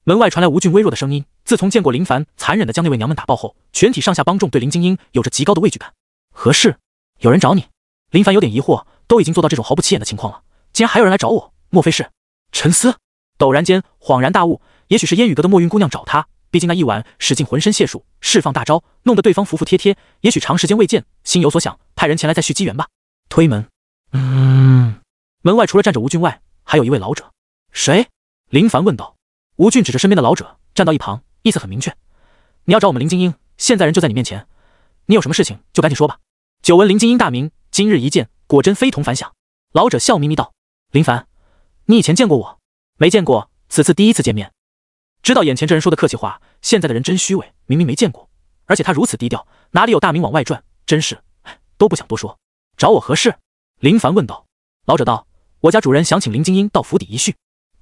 门外传来吴俊微弱的声音。自从见过林凡残忍地将那位娘们打爆后，全体上下帮众对林精英有着极高的畏惧感。何事？有人找你？林凡有点疑惑，都已经做到这种毫不起眼的情况了，竟然还有人来找我，莫非是？沉思，陡然间恍然大悟，也许是烟雨阁的墨云姑娘找他，毕竟那一晚使尽浑身解数，释放大招，弄得对方服服帖帖，也许长时间未见，心有所想，派人前来再续机缘吧。推门，门外除了站着吴俊外，还有一位老者。谁？林凡问道。吴俊指着身边的老者，站到一旁，意思很明确，你要找我们林精英，现在人就在你面前，你有什么事情就赶紧说吧。久闻林精英大名，今日一见，果真非同凡响。老者笑眯眯道：林凡，你以前见过我？没见过，此次第一次见面。知道眼前这人说的客气话，现在的人真虚伪，明明没见过，而且他如此低调，哪里有大名往外传？真是，都不想多说。找我何事？林凡问道。老者道：我家主人想请林精英到府邸一叙。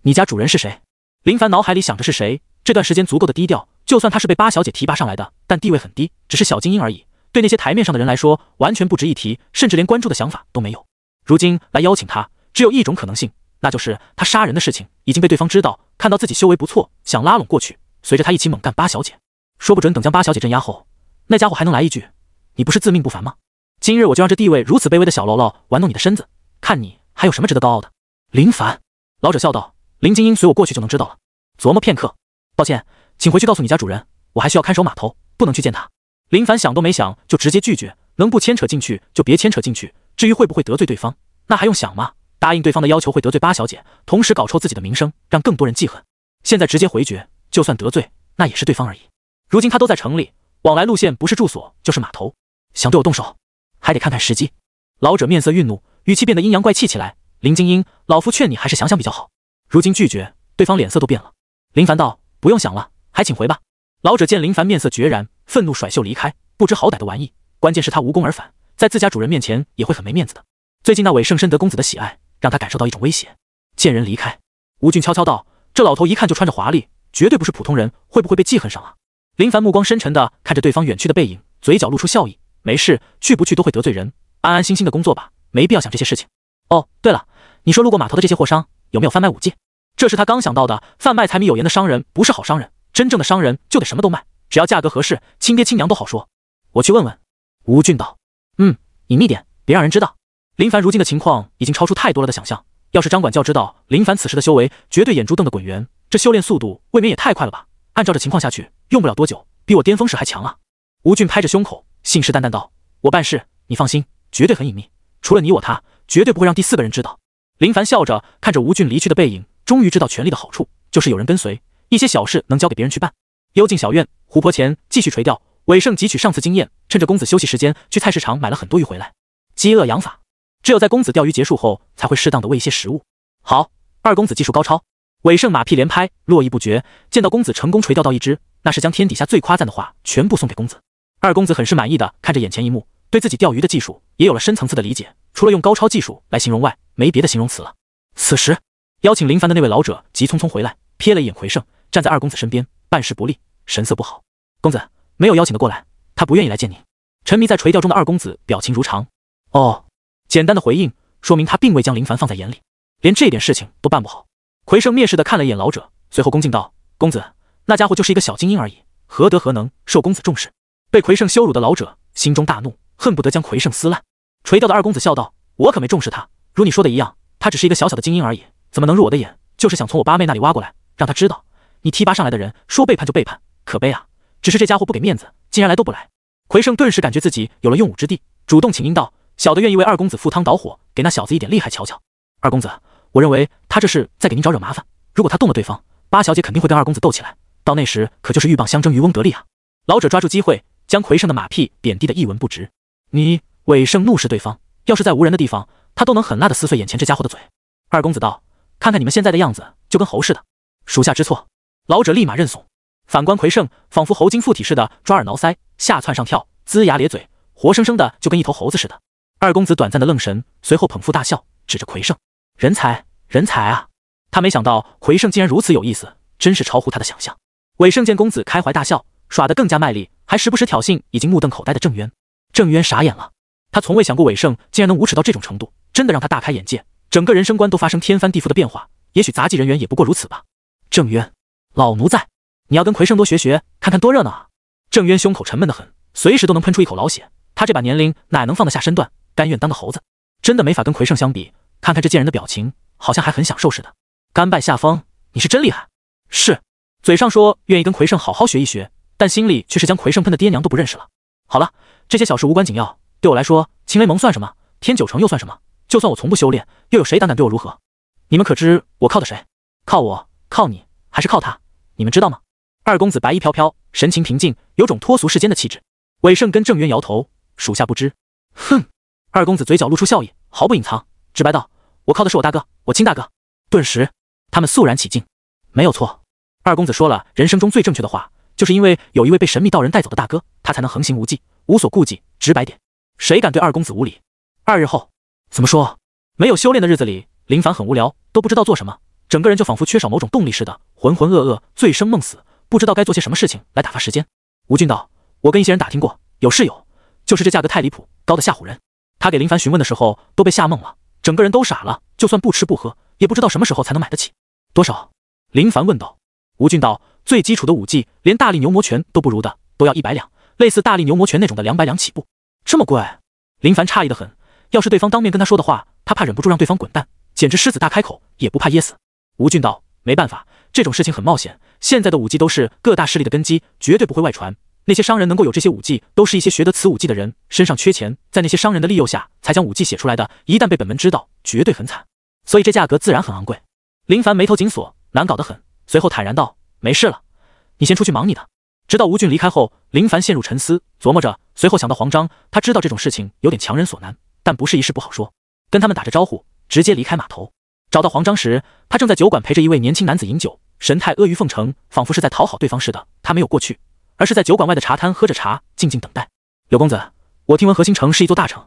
你家主人是谁？林凡脑海里想着是谁，这段时间足够的低调，就算他是被八小姐提拔上来的，但地位很低，只是小精英而已。对那些台面上的人来说，完全不值一提，甚至连关注的想法都没有。如今来邀请他，只有一种可能性，那就是他杀人的事情已经被对方知道，看到自己修为不错，想拉拢过去，随着他一起猛干八小姐。说不准等将八小姐镇压后，那家伙还能来一句：你不是自命不凡吗？今日我就让这地位如此卑微的小喽啰玩弄你的身子，看你还有什么值得高傲的。林凡，老者笑道：林精英随我过去就能知道了。琢磨片刻，抱歉，请回去告诉你家主人，我还需要看守码头，不能去见他。林凡想都没想就直接拒绝，能不牵扯进去就别牵扯进去，至于会不会得罪对方，那还用想吗？答应对方的要求会得罪八小姐，同时搞臭自己的名声，让更多人记恨。现在直接回绝，就算得罪，那也是对方而已。如今他都在城里，往来路线不是住所就是码头，想对我动手，还得看看时机。老者面色愠怒，语气变得阴阳怪气起来。林精英，老夫劝你还是想想比较好。如今拒绝，对方脸色都变了。林凡道：不用想了，还请回吧。老者见林凡面色决然，愤怒甩袖离开。不知好歹的玩意，关键是他无功而返，在自家主人面前也会很没面子的。最近那伟盛深得公子的喜爱，让他感受到一种威胁。见人离开，吴俊悄悄道：这老头一看就穿着华丽，绝对不是普通人，会不会被记恨上啊？林凡目光深沉地看着对方远去的背影，嘴角露出笑意。没事，去不去都会得罪人，安安心心的工作吧，没必要想这些事情。哦，对了，你说路过码头的这些货商有没有贩卖武技？这是他刚想到的。贩卖柴米油盐的商人不是好商人，真正的商人就得什么都卖，只要价格合适，亲爹亲娘都好说。我去问问。吴俊道：隐秘点，别让人知道。林凡如今的情况已经超出太多了的想象，要是张管教知道林凡此时的修为，绝对眼珠瞪得滚圆，这修炼速度未免也太快了吧？按照这情况下去，用不了多久，比我巅峰时还强啊！吴俊拍着胸口，信誓旦旦道：我办事，你放心，绝对很隐秘，除了你我他，绝对不会让第四个人知道。林凡笑着看着吴俊离去的背影，终于知道权力的好处，就是有人跟随，一些小事能交给别人去办。幽静小院，湖泊前继续垂钓，伟盛汲取上次经验，趁着公子休息时间去菜市场买了很多鱼回来。饥饿养法，只有在公子钓鱼结束后，才会适当的喂一些食物。好，二公子技术高超。伟盛马屁连拍，络绎不绝，见到公子成功垂钓到一只，那是将天底下最夸赞的话全部送给公子。二公子很是满意的看着眼前一幕，对自己钓鱼的技术也有了深层次的理解，除了用高超技术来形容外，没别的形容词了。此时邀请林凡的那位老者急匆匆回来，瞥了一眼魁胜，站在二公子身边，办事不利，神色不好。公子没有邀请的过来，他不愿意来见你。沉迷在垂钓中的二公子表情如常。哦，简单的回应说明他并未将林凡放在眼里，连这点事情都办不好。魁胜蔑视地看了一眼老者，随后恭敬道：公子，那家伙就是一个小精英而已，何德何能受公子重视？被魁胜羞辱的老者心中大怒，恨不得将魁胜撕烂。垂钓的二公子笑道：我可没重视他，如你说的一样，他只是一个小小的精英而已，怎么能入我的眼？就是想从我八妹那里挖过来，让他知道你提拔上来的人说背叛就背叛，可悲啊！只是这家伙不给面子，竟然来都不来。魁胜顿时感觉自己有了用武之地，主动请缨道：小的愿意为二公子赴汤蹈火，给那小子一点厉害瞧瞧。二公子，我认为他这是在给您找惹麻烦，如果他动了对方，八小姐肯定会跟二公子斗起来，到那时可就是鹬蚌相争，渔翁得利啊！老者抓住机会，将魁胜的马屁贬低得一文不值。你伟胜怒视对方，要是在无人的地方，他都能狠辣地撕碎眼前这家伙的嘴。二公子道：看看你们现在的样子，就跟猴似的，属下知错。老者立马认怂。反观魁胜，仿佛猴精附体似的，抓耳挠腮，下窜上跳，龇牙咧嘴，活生生的就跟一头猴子似的。二公子短暂的愣神，随后捧腹大笑，指着魁胜：人才，人才啊！他没想到魁胜竟然如此有意思，真是超乎他的想象。伟胜见公子开怀大笑，耍得更加卖力，还时不时挑衅已经目瞪口呆的郑渊。郑渊傻眼了，他从未想过伟胜竟然能无耻到这种程度，真的让他大开眼界，整个人生观都发生天翻地覆的变化。也许杂技人员也不过如此吧。郑渊，老奴在，你要跟魁胜多学学，看看多热闹啊！郑渊胸口沉闷得很，随时都能喷出一口老血。他这把年龄哪能放得下身段，甘愿当个猴子？真的没法跟魁胜相比。看看这贱人的表情，好像还很享受似的。甘拜下风，你是真厉害。是，嘴上说愿意跟魁胜好好学一学，但心里却是将魁胜喷的爹娘都不认识了。好了，这些小事无关紧要，对我来说，秦雷盟算什么？天九成又算什么？就算我从不修炼，又有谁胆敢对我如何？你们可知我靠的谁？靠我，靠你，还是靠他？你们知道吗？二公子白衣飘飘，神情平静，有种脱俗世间的气质。伟胜跟郑渊摇头，属下不知。哼！二公子嘴角露出笑意，毫不隐藏，直白道：我靠的是我大哥，我亲大哥。顿时他们肃然起敬。没有错，二公子说了人生中最正确的话，就是因为有一位被神秘道人带走的大哥，他才能横行无忌，无所顾忌，直白点。谁敢对二公子无礼？2日后，怎么说？没有修炼的日子里，林凡很无聊，都不知道做什么，整个人就仿佛缺少某种动力似的，浑浑噩噩，醉生梦死，不知道该做些什么事情来打发时间。吴俊道，我跟一些人打听过，有是有，就是这价格太离谱，高的吓唬人。他给林凡询问的时候都被吓懵了，整个人都傻了，就算不吃不喝，也不知道什么时候才能买得起。多少？林凡问道。吴俊道，最基础的武技，连大力牛魔拳都不如的，都要100两，类似大力牛魔拳那种的200两起步。这么贵？林凡诧异的很，要是对方当面跟他说的话，他怕忍不住让对方滚蛋，简直狮子大开口，也不怕噎死。吴俊道，没办法，这种事情很冒险，现在的武技都是各大势力的根基，绝对不会外传。那些商人能够有这些武技，都是一些学得此武技的人，身上缺钱，在那些商人的利诱下才将武技写出来的，一旦被本门知道，绝对很惨，所以这价格自然很昂贵。林凡眉头紧锁，难搞得很，随后坦然道，没事了，你先出去忙你的。直到吴俊离开后，林凡陷入沉思，琢磨着，随后想到黄章，他知道这种事情有点强人所难，但不是一事不好说，跟他们打着招呼，直接离开码头。找到黄章时，他正在酒馆陪着一位年轻男子饮酒，神态阿谀奉承，仿佛是在讨好对方似的。他没有过去，而是在酒馆外的茶摊喝着茶，静静等待。柳公子，我听闻河星城是一座大城，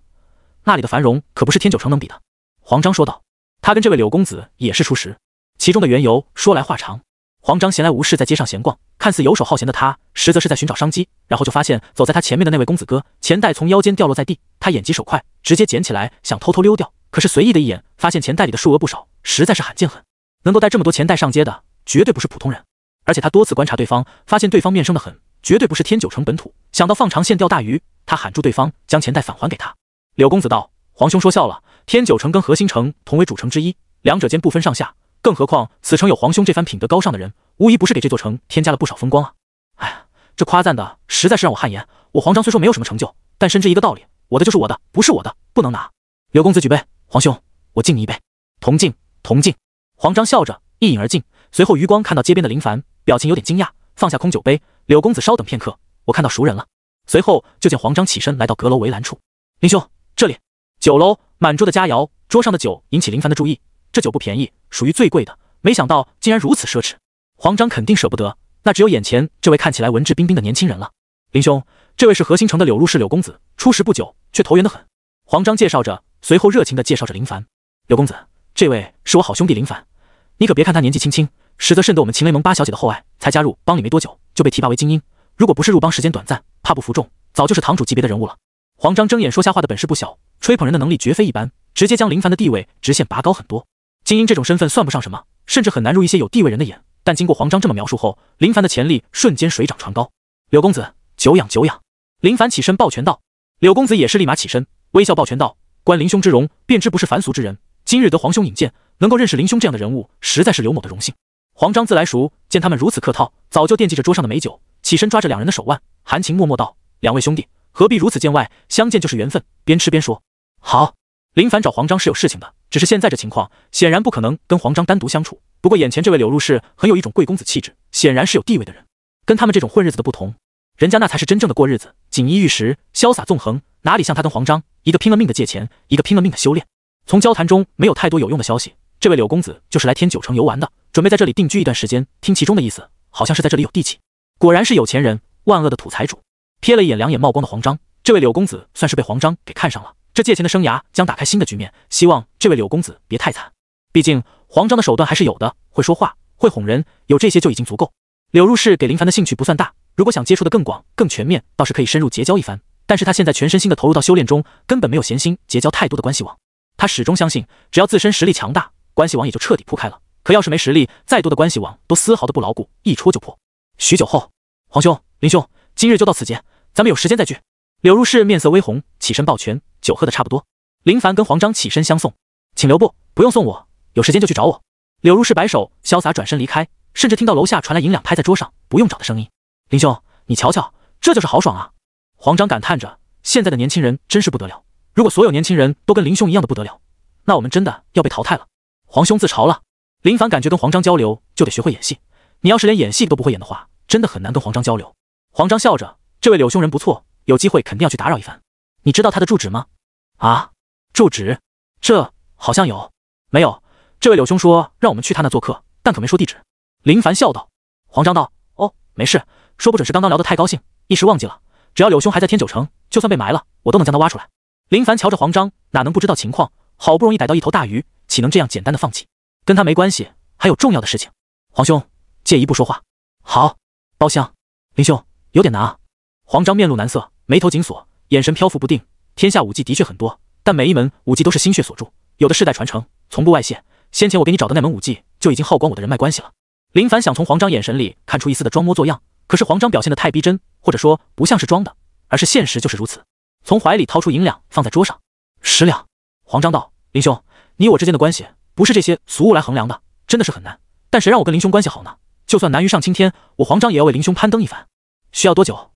那里的繁荣可不是天九城能比的。黄章说道。他跟这位柳公子也是初识，其中的缘由说来话长。黄章闲来无事在街上闲逛，看似游手好闲的他，实则是在寻找商机。然后就发现走在他前面的那位公子哥，钱袋从腰间掉落在地，他眼疾手快，直接捡起来想偷偷溜掉，可是随意的一眼，发现钱袋里的数额不少，实在是罕见很。能够带这么多钱袋上街的，绝对不是普通人。而且他多次观察对方，发现对方面生得很，绝对不是天九城本土。想到放长线钓大鱼，他喊住对方，将钱袋返还给他。柳公子道：皇兄说笑了，天九城跟河星城同为主城之一，两者间不分上下，更何况此城有皇兄这番品德高尚的人，无疑不是给这座城添加了不少风光啊。哎呀，这夸赞的实在是让我汗颜。我黄章虽说没有什么成就，但深知一个道理，我的就是我的，不是我的不能拿。柳公子举杯，皇兄，我敬你一杯。同敬，同敬。黄章笑着一饮而尽，随后余光看到街边的林凡，表情有点惊讶，放下空酒杯。柳公子稍等片刻，我看到熟人了。随后就见黄章起身来到阁楼围栏处。林兄，这里。酒楼满桌的佳肴，桌上的酒引起林凡的注意。这酒不便宜，属于最贵的，没想到竟然如此奢侈。黄章肯定舍不得，那只有眼前这位看起来文质彬彬的年轻人了。林兄，这位是河星城的柳入氏柳公子，出师不久，却投缘得很。黄章介绍着，随后热情地介绍着林凡。柳公子，这位是我好兄弟林凡，你可别看他年纪轻轻，实则甚得我们秦雷盟8小姐的厚爱，才加入帮里没多久就被提拔为精英，如果不是入帮时间短暂，怕不服众，早就是堂主级别的人物了。黄章睁眼说瞎话的本事不小，吹捧人的能力绝非一般，直接将林凡的地位直线拔高很多。精英这种身份算不上什么，甚至很难入一些有地位人的眼，但经过黄章这么描述后，林凡的潜力瞬间水涨船高。柳公子，久仰久仰。林凡起身抱拳道。柳公子也是立马起身，微笑抱拳道：观林兄之容，便知不是凡俗之人，今日得皇兄引荐，能够认识林兄这样的人物，实在是刘某的荣幸。黄章自来熟，见他们如此客套，早就惦记着桌上的美酒，起身抓着两人的手腕，含情脉脉道：两位兄弟，何必如此见外，相见就是缘分。边吃边说。好。林凡找黄章是有事情的，只是现在这情况，显然不可能跟黄章单独相处。不过眼前这位柳入氏很有一种贵公子气质，显然是有地位的人。跟他们这种混日子的不同，人家那才是真正的过日子，锦衣玉食，潇洒纵横，哪里像他跟黄章，一个拼了命的借钱，一个拼了命的修炼。从交谈中没有太多有用的消息，这位柳公子就是来天九城游玩的，准备在这里定居一段时间。听其中的意思，好像是在这里有地气，果然是有钱人，万恶的土财主。瞥了一眼两眼冒光的黄章，这位柳公子算是被黄章给看上了。这借钱的生涯将打开新的局面，希望这位柳公子别太惨。毕竟黄章的手段还是有的，会说话，会哄人，有这些就已经足够。柳入氏给林凡的兴趣不算大，如果想接触的更广、更全面，倒是可以深入结交一番。但是他现在全身心的投入到修炼中，根本没有闲心结交太多的关系网。他始终相信，只要自身实力强大，关系网也就彻底铺开了。可要是没实力，再多的关系网都丝毫的不牢固，一戳就破。许久后，黄兄、林兄，今日就到此结，咱们有时间再聚。柳入氏面色微红，起身抱拳，酒喝的差不多。林凡跟黄章起身相送，请留步，不用送我，有时间就去找我。柳入氏摆手，潇洒转身离开，甚至听到楼下传来银两拍在桌上不用找的声音。林兄，你瞧瞧，这就是豪爽啊！黄章感叹着，现在的年轻人真是不得了，如果所有年轻人都跟林兄一样的不得了，那我们真的要被淘汰了。黄兄自嘲了。林凡感觉跟黄章交流就得学会演戏，你要是连演戏都不会演的话，真的很难跟黄章交流。黄章笑着，这位柳兄人不错，有机会肯定要去打扰一番。你知道他的住址吗？啊，住址？这好像有。没有，这位柳兄说让我们去他那做客，但可没说地址。林凡笑道。黄章道：“哦，没事，说不准是刚刚聊得太高兴，一时忘记了。只要柳兄还在天九城，就算被埋了，我都能将他挖出来。”林凡瞧着黄章，哪能不知道情况？好不容易逮到一头大鱼，岂能这样简单的放弃？跟他没关系，还有重要的事情。黄兄，借一步说话。好，包厢。林兄，有点难啊。黄章面露难色，眉头紧锁，眼神漂浮不定。天下武技的确很多，但每一门武技都是心血所铸，有的世代传承，从不外泄。先前我给你找的那门武技，就已经耗光我的人脉关系了。林凡想从黄章眼神里看出一丝的装模作样，可是黄章表现得太逼真，或者说不像是装的，而是现实就是如此。从怀里掏出银两放在桌上，10两。黄章道：“林兄，你我之间的关系不是这些俗物来衡量的，真的是很难。但谁让我跟林兄关系好呢？就算难于上青天，我黄章也要为林兄攀登一番。需要多久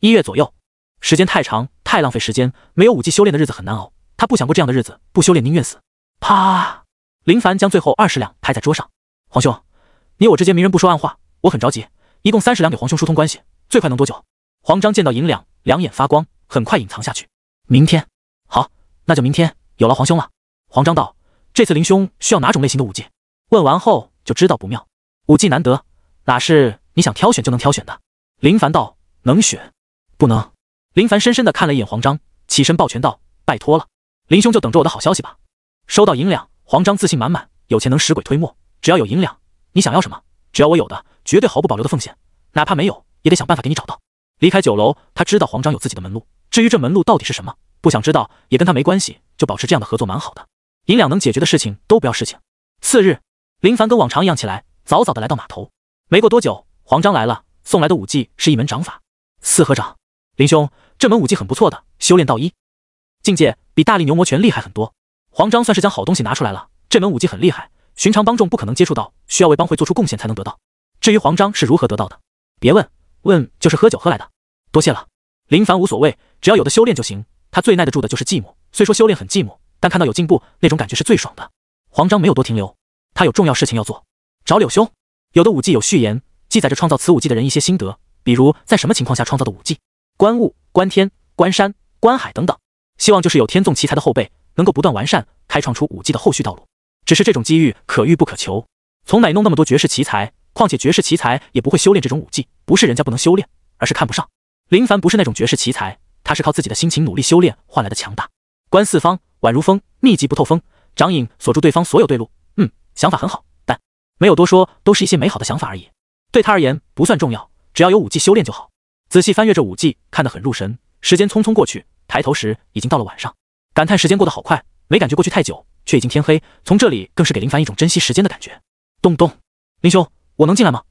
？1月左右。时间太长，太浪费时间，没有武技修炼的日子很难熬。他不想过这样的日子，不修炼宁愿死。”啪！林凡将最后20两拍在桌上。黄兄，你我之间明人不说暗话，我很着急，一共30两给皇兄疏通关系，最快能多久？黄章见到银两，两眼发光，很快隐藏下去。明天。好，那就明天，有劳黄兄了。黄章道：“这次林兄需要哪种类型的武技？”问完后就知道不妙，武技难得，哪是你想挑选就能挑选的？林凡道：“能选，不能。”林凡深深地看了一眼黄章，起身抱拳道：“拜托了，林兄就等着我的好消息吧。”收到银两，黄章自信满满，有钱能使鬼推磨，只要有银两，你想要什么，只要我有的，绝对毫不保留的奉献，哪怕没有，也得想办法给你找到。离开酒楼，他知道黄章有自己的门路，至于这门路到底是什么，不想知道也跟他没关系，就保持这样的合作蛮好的。银两能解决的事情都不要事情。次日，林凡跟往常一样起来，早早的来到码头。没过多久，黄章来了，送来的武技是一门掌法，四合掌。林兄，这门武技很不错的，修炼到1境界，比大力牛魔拳厉害很多。黄章算是将好东西拿出来了，这门武技很厉害，寻常帮众不可能接触到，需要为帮会做出贡献才能得到。至于黄章是如何得到的，别问，问就是喝酒喝来的。多谢了。林凡无所谓，只要有的修炼就行，他最耐得住的就是寂寞，虽说修炼很寂寞，但看到有进步，那种感觉是最爽的。黄章没有多停留，他有重要事情要做，找柳兄。有的武技有序言，记载着创造此武技的人一些心得，比如在什么情况下创造的武技，观物、观天、观山、观海等等。希望就是有天纵奇才的后辈，能够不断完善，开创出武技的后续道路。只是这种机遇可遇不可求，从哪弄那么多绝世奇才？况且绝世奇才也不会修炼这种武技，不是人家不能修炼，而是看不上。林凡不是那种绝世奇才，他是靠自己的心情努力修炼换来的强大。观四方，宛如风，密集不透风，掌影锁住对方所有对路。想法很好，但没有多说，都是一些美好的想法而已。对他而言不算重要，只要有武技修炼就好。仔细翻阅着武技，看得很入神。时间匆匆过去，抬头时已经到了晚上，感叹时间过得好快，没感觉过去太久，却已经天黑。从这里更是给林凡一种珍惜时间的感觉。咚咚，林兄，我能进来吗？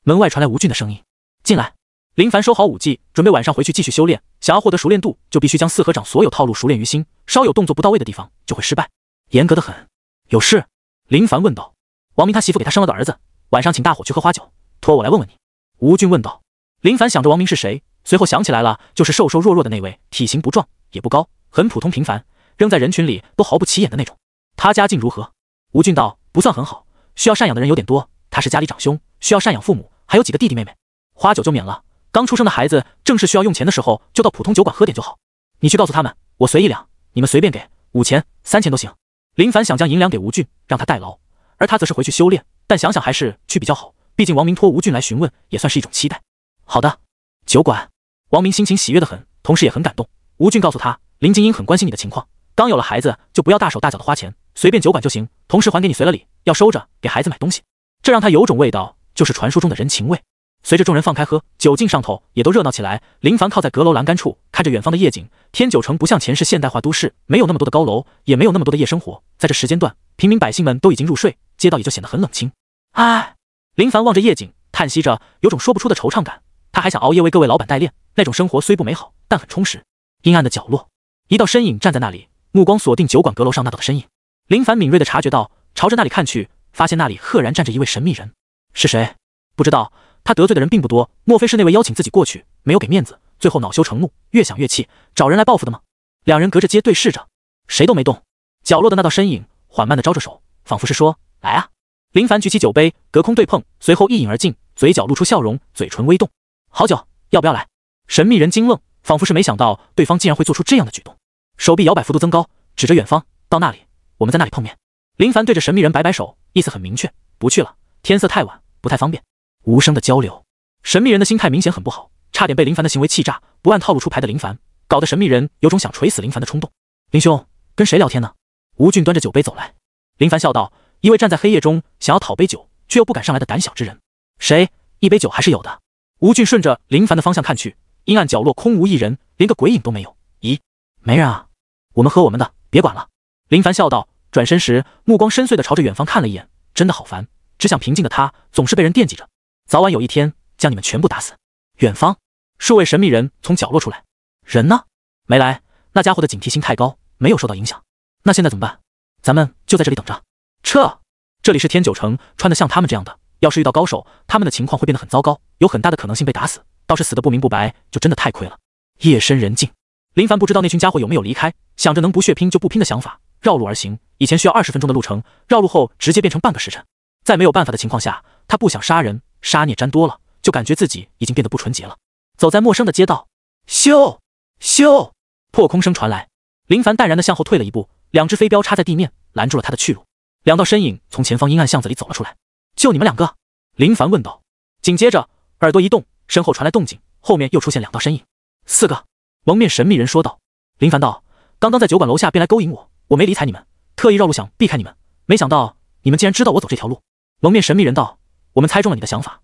门外传来吴俊的声音。进来。林凡收好武技，准备晚上回去继续修炼。想要获得熟练度，就必须将四合掌所有套路熟练于心，稍有动作不到位的地方就会失败，严格得很。有事？林凡问道。王明他媳妇给他生了个儿子，晚上请大伙去喝花酒，托我来问问你。吴俊问道。林凡想着王明是谁，随后想起来了，就是瘦瘦弱弱的那位，体型不壮也不高，很普通平凡，扔在人群里都毫不起眼的那种。他家境如何？吴俊道：不算很好，需要赡养的人有点多，他是家里长兄，需要赡养父母，还有几个弟弟妹妹。花酒就免了，刚出生的孩子正是需要用钱的时候，就到普通酒馆喝点就好。你去告诉他们，我随1两，你们随便给，5钱、3钱都行。林凡想将银两给吴俊，让他代劳，而他则是回去修炼，但想想还是去比较好，毕竟王明托吴俊来询问，也算是一种期待。好的。酒馆，王明心情喜悦得很，同时也很感动。吴俊告诉他，林精英很关心你的情况，刚有了孩子就不要大手大脚的花钱，随便酒馆就行，同时还给你随了礼，要收着给孩子买东西。这让他有种味道，就是传说中的人情味。随着众人放开喝，酒劲上头，也都热闹起来。林凡靠在阁楼栏杆处，看着远方的夜景。天九城不像前世现代化都市，没有那么多的高楼，也没有那么多的夜生活。在这时间段，平民百姓们都已经入睡，街道也就显得很冷清。唉，林凡望着夜景，叹息着，有种说不出的惆怅感。他还想熬夜为各位老板代练，那种生活虽不美好，但很充实。阴暗的角落，一道身影站在那里，目光锁定酒馆阁楼上那道的身影。林凡敏锐地察觉到，朝着那里看去，发现那里赫然站着一位神秘人。是谁？不知道。他得罪的人并不多，莫非是那位邀请自己过去，没有给面子，最后恼羞成怒，越想越气，找人来报复的吗？两人隔着街对视着，谁都没动。角落的那道身影缓慢地招着手，仿佛是说：“来啊！”林凡举起酒杯，隔空对碰，随后一饮而尽，嘴角露出笑容，嘴唇微动。好酒，要不要来？神秘人惊愣，仿佛是没想到对方竟然会做出这样的举动，手臂摇摆幅度增高，指着远方：“到那里，我们在那里碰面。”林凡对着神秘人摆摆手，意思很明确：不去了，天色太晚，不太方便。无声的交流。神秘人的心态明显很不好，差点被林凡的行为气炸。不按套路出牌的林凡，搞得神秘人有种想锤死林凡的冲动。林兄，跟谁聊天呢？吴俊端着酒杯走来。林凡笑道：一位站在黑夜中想要讨杯酒却又不敢上来的胆小之人。谁？一杯酒还是有的。吴俊顺着林凡的方向看去，阴暗角落空无一人，连个鬼影都没有。咦，没人啊？我们喝我们的，别管了。林凡笑道，转身时目光深邃地朝着远方看了一眼，真的好烦，只想平静的他总是被人惦记着，早晚有一天将你们全部打死。远方，数位神秘人从角落出来。人呢？没来，那家伙的警惕心太高，没有受到影响。那现在怎么办？咱们就在这里等着。撤！这里是天九城，穿得像他们这样的，要是遇到高手，他们的情况会变得很糟糕，有很大的可能性被打死，倒是死得不明不白，就真的太亏了。夜深人静，林凡不知道那群家伙有没有离开，想着能不血拼就不拼的想法，绕路而行。以前需要20分钟的路程，绕路后直接变成半个时辰。在没有办法的情况下，他不想杀人，杀孽沾多了，就感觉自己已经变得不纯洁了。走在陌生的街道，咻咻，破空声传来，林凡淡然地向后退了一步，两只飞镖插在地面，拦住了他的去路。两道身影从前方阴暗巷子里走了出来。就你们两个？林凡问道。紧接着耳朵一动，身后传来动静，后面又出现两道身影。4个。蒙面神秘人说道。林凡道，刚刚在酒馆楼下便来勾引我，我没理睬你们，特意绕路想避开你们，没想到你们竟然知道我走这条路。蒙面神秘人道，我们猜中了你的想法，